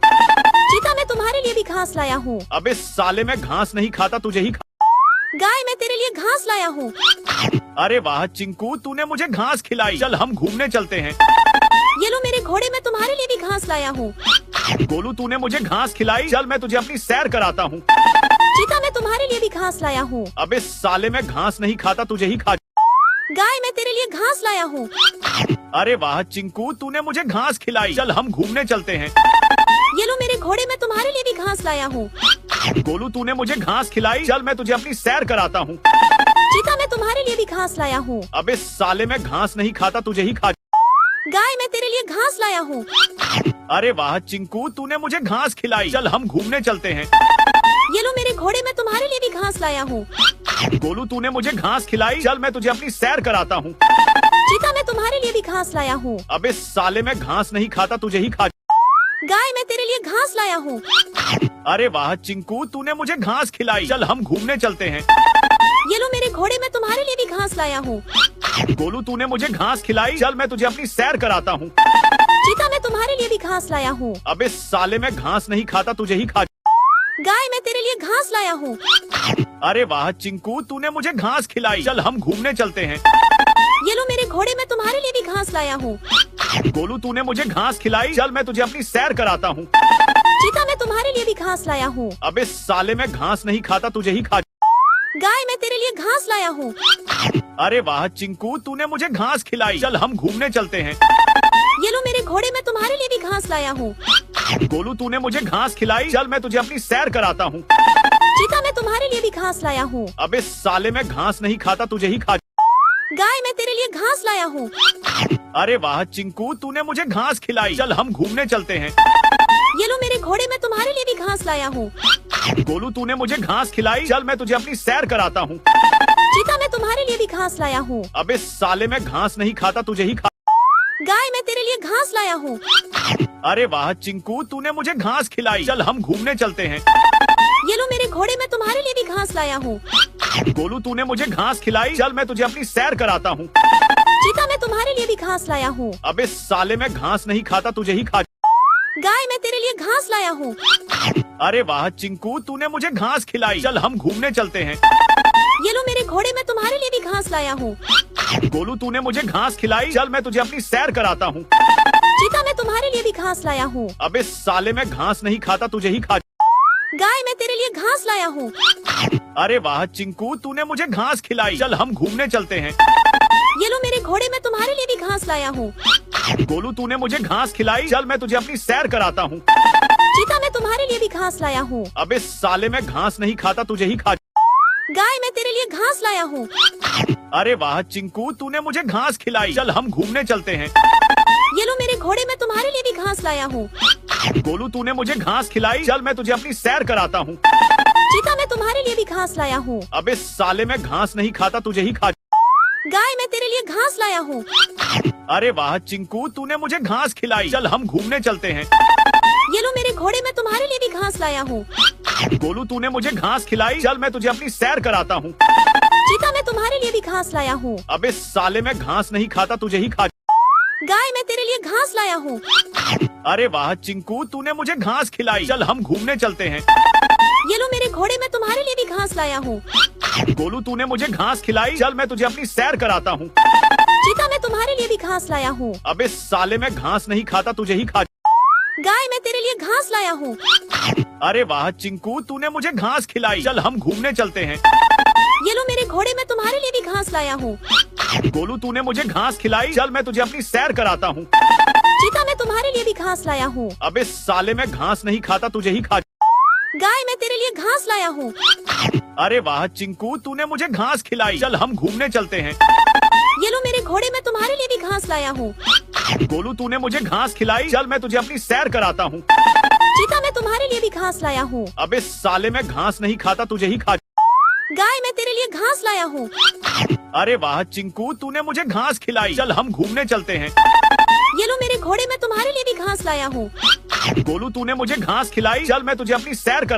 चीता, मैं तुम्हारे लिए भी घास लाया हूँ। अबे साले, मैं घास नहीं खाता, तुझे ही खा। गाय, मैं तेरे लिए घास लाया हूँ। अरे वाह चिंकू, तूने मुझे घास खिलाई, चल हम घूमने चलते हैं। ये लो मेरे घोड़े, मैं तुम्हारे लिए भी घास लाया हूँ। गोलू तूने मुझे घास खिलाई, चल मैं तुझे अपनी सैर कराता हूँ। चीता, मैं तुम्हारे लिए भी घास लाया हूँ। अबे साले, मैं घास नहीं खाता, तुझे ही खा। गाय, मैं तेरे लिए घास लाया हूँ। अरे वाह चिंकू, तूने मुझे घास खिलाई, चल हम घूमने चलते हैं। ये लो मेरे घोड़े, मैं तुम्हारे लिए भी घास लाया हूँ। गोलू तूने मुझे घास खिलाई, चल मैं तुझे अपनी सैर कराता हूँ। चीता, मैं तुम्हारे लिए भी घास लाया हूँ। अबे साले, मैं घास नहीं खाता, तुझे ही खा। गाय, मैं तेरे लिए घास लाया हूँ। अरे वाह चिंकू, तूने मुझे घास खिलाई, चल हम घूमने चलते हैं। ये लो मेरे घोड़े, मैं तुम्हारे लिए भी घास लाया हूँ। गोलू तूने मुझे घास खिलाई, चल मैं तुझे अपनी सैर कराता हूँ। चीता, मैं तुम्हारे लिए भी घास लाया हूँ। अबे साले, मैं घास नहीं खाता, तुझे ही खा। गाय, मैं तेरे लिए घास लाया हूँ। अरे वाह चिंकू, तूने मुझे घास खिलाई, चल हम घूमने चलते हैं। ये लो मेरे घोड़े, मैं तुम्हारे लिए भी घास लाया हूँ। गोलू तूने मुझे घास खिलाई, चल मैं तुझे अपनी सैर कराता हूँ। चीता, मैं तुम्हारे लिए भी घास लाया हूँ। अबे साले, मैं घास नहीं खाता, तुझे ही खा। गाय, मैं तेरे लिए घास लाया हूँ। अरे वाह चिंकू, तूने मुझे घास खिलाई, चल हम घूमने चलते हैं। ये लो मेरे घोड़े, मैं तुम्हारे लिए भी घास लाया हूँ। गोलू तूने मुझे घास खिलाई, चल मैं तुझे अपनी सैर कराता हूँ। चीता, मैं तुम्हारे लिए भी घास लाया हूँ। अबे साले, मैं घास नहीं खाता, तुझे ही खा। गाय मैं तेरे लिए घास लाया हूँ। अरे वाह चिंकू, तूने मुझे घास खिलाई। चल हम घूमने चलते हैं। ये लो मेरे घोड़े, मैं तुम्हारे लिए भी घास लाया हूँ। गोलू, तूने मुझे घास खिलाई। चल मैं तुझे अपनी सैर कराता हूँ। चीता मैं तुम्हारे लिए भी घास लाया हूँ। अबे साले, मैं घास नहीं खाता, तुझे ही खा। गाय मैं तेरे लिए घास लाया हूँ। अरे वाह चिंकू, तूने मुझे घास खिलाई। चल हम घूमने चलते हैं। ये लो मेरे घोड़े, मैं तुम्हारे लिए भी घास लाया हूँ। गोलू, तूने मुझे घास खिलाई। चल मैं तुझे अपनी सैर कराता हूँ। चीता मैं तुम्हारे लिए भी घास लाया हूँ। अबे साले, मैं घास नहीं खाता, तुझे ही खा। गाय मैं तेरे लिए घास लाया हूँ। अरे वाह चिंकू, तूने मुझे घास खिलाई। चल हम घूमने चलते हैं। ये लो मेरे घोड़े, मैं तुम्हारे लिए भी घास लाया हूँ। गोलू, तूने मुझे घास खिलाई। चल मैं तुझे अपनी सैर कराता हूँ। चीता मैं तुम्हारे लिए भी घास लाया हूँ। अबे साले, मैं घास नहीं खाता, तुझे ही खा। गाय मैं तेरे लिए घास लाया हूँ। अरे वाह चिंकू, तूने मुझे घास खिलाई। चल हम घूमने चलते हैं। ये लो मेरे घोड़े, मैं तुम्हारे लिए भी घास लाया हूँ। गोलू, तूने मुझे घास खिलाई। चल मैं तुझे अपनी सैर कराता हूँ। चीता मैं तुम्हारे लिए भी घास लाया हूँ। अबे साले, मैं घास नहीं खाता, तुझे ही खा। गाय मैं तेरे लिए घास लाया हूँ। अरे वाह चिंकू, तूने मुझे घास खिलाई। चल हम घूमने चलते हैं। ये लो मेरे घोड़े, मैं तुम्हारे लिए भी घास लाया हूँ। गोलू, तूने मुझे घास खिलाई। चल मैं तुझे अपनी सैर कराता हूँ। चीता मैं तुम्हारे लिए भी घास लाया हूँ। अबे साले, मैं घास नहीं खाता, तुझे ही खा। गाय मैं तेरे लिए घास लाया हूँ। अरे वाह चिंकू, तूने मुझे घास खिलाई। चल हम घूमने चलते हैं। ये लो मेरे घोड़े, मैं तुम्हारे लिए भी घास लाया हूँ। गोलू, तूने मुझे घास खिलाई। चल मैं तुझे अपनी सैर कराता हूँ। चीता मैं तुम्हारे लिए भी घास लाया हूँ। अबे साले, मैं घास नहीं खाता, तुझे ही खा। गाय मैं तेरे लिए घास लाया हूँ। अरे वाह चिंकू, तूने मुझे घास खिलाई। चल हम घूमने चलते हैं। ये लो मेरे घोड़े, मैं तुम्हारे लिए भी घास लाया हूँ। गोलू, तूने मुझे घास खिलाई। चल मैं तुझे अपनी सैर कराता हूँ। चीता मैं तुम्हारे लिए भी घास लाया हूँ। अबे साले, मैं घास नहीं खाता, तुझे ही खा। गाय मैं तेरे लिए घास लाया हूँ। अरे वाह चिंकू, तूने मुझे घास खिलाई। चल हम घूमने चलते हैं। ये लो मेरे घोड़े, मैं तुम्हारे लिए भी घास लाया हूँ। गोलू, तूने मुझे घास खिलाई। चल मैं तुझे अपनी सैर कराता हूँ। चीता मैं तुम्हारे लिए भी घास लाया हूँ। अबे साले, मैं घास नहीं खाता, तुझे ही खा। गाय मैं तेरे लिए घास लाया हूँ। अरे वाह चिंकू, तूने मुझे घास खिलाई। चल हम घूमने चलते हैं। ये लो मेरे घोड़े, मैं तुम्हारे लिए भी घास लाया हूँ। गोलू, तूने मुझे घास खिलाई। चल मैं तुझे अपनी सैर कराता हूँ। चीता मैं तुम्हारे लिए भी घास लाया हूँ। अबे साले, मैं घास नहीं खाता, तुझे ही खा। गाय मैं तेरे लिए घास लाया हूँ। अरे वाह चिंकू, तूने मुझे घास खिलाई। चल हम घूमने चलते हैं। ये लो मेरे घोड़े, मैं तुम्हारे लिए भी घास लाया हूँ। गोलू, तूने मुझे घास खिलाई। चल मैं तुझे अपनी सैर कराता हूँ। चीता मैं तुम्हारे लिए भी घास लाया हूँ। अबे साले, मैं घास नहीं खाता, तुझे ही खा। गाय मैं तेरे लिए घास लाया हूँ। अरे वाह चिंकू, तूने मुझे घास खिलाई। चल हम घूमने चलते हैं। ये लो मेरे घोड़े, मैं तुम्हारे लिए भी घास लाया हूँ। गोलू, तूने मुझे घास खिलाई। चल मैं तुझे अपनी सैर करा।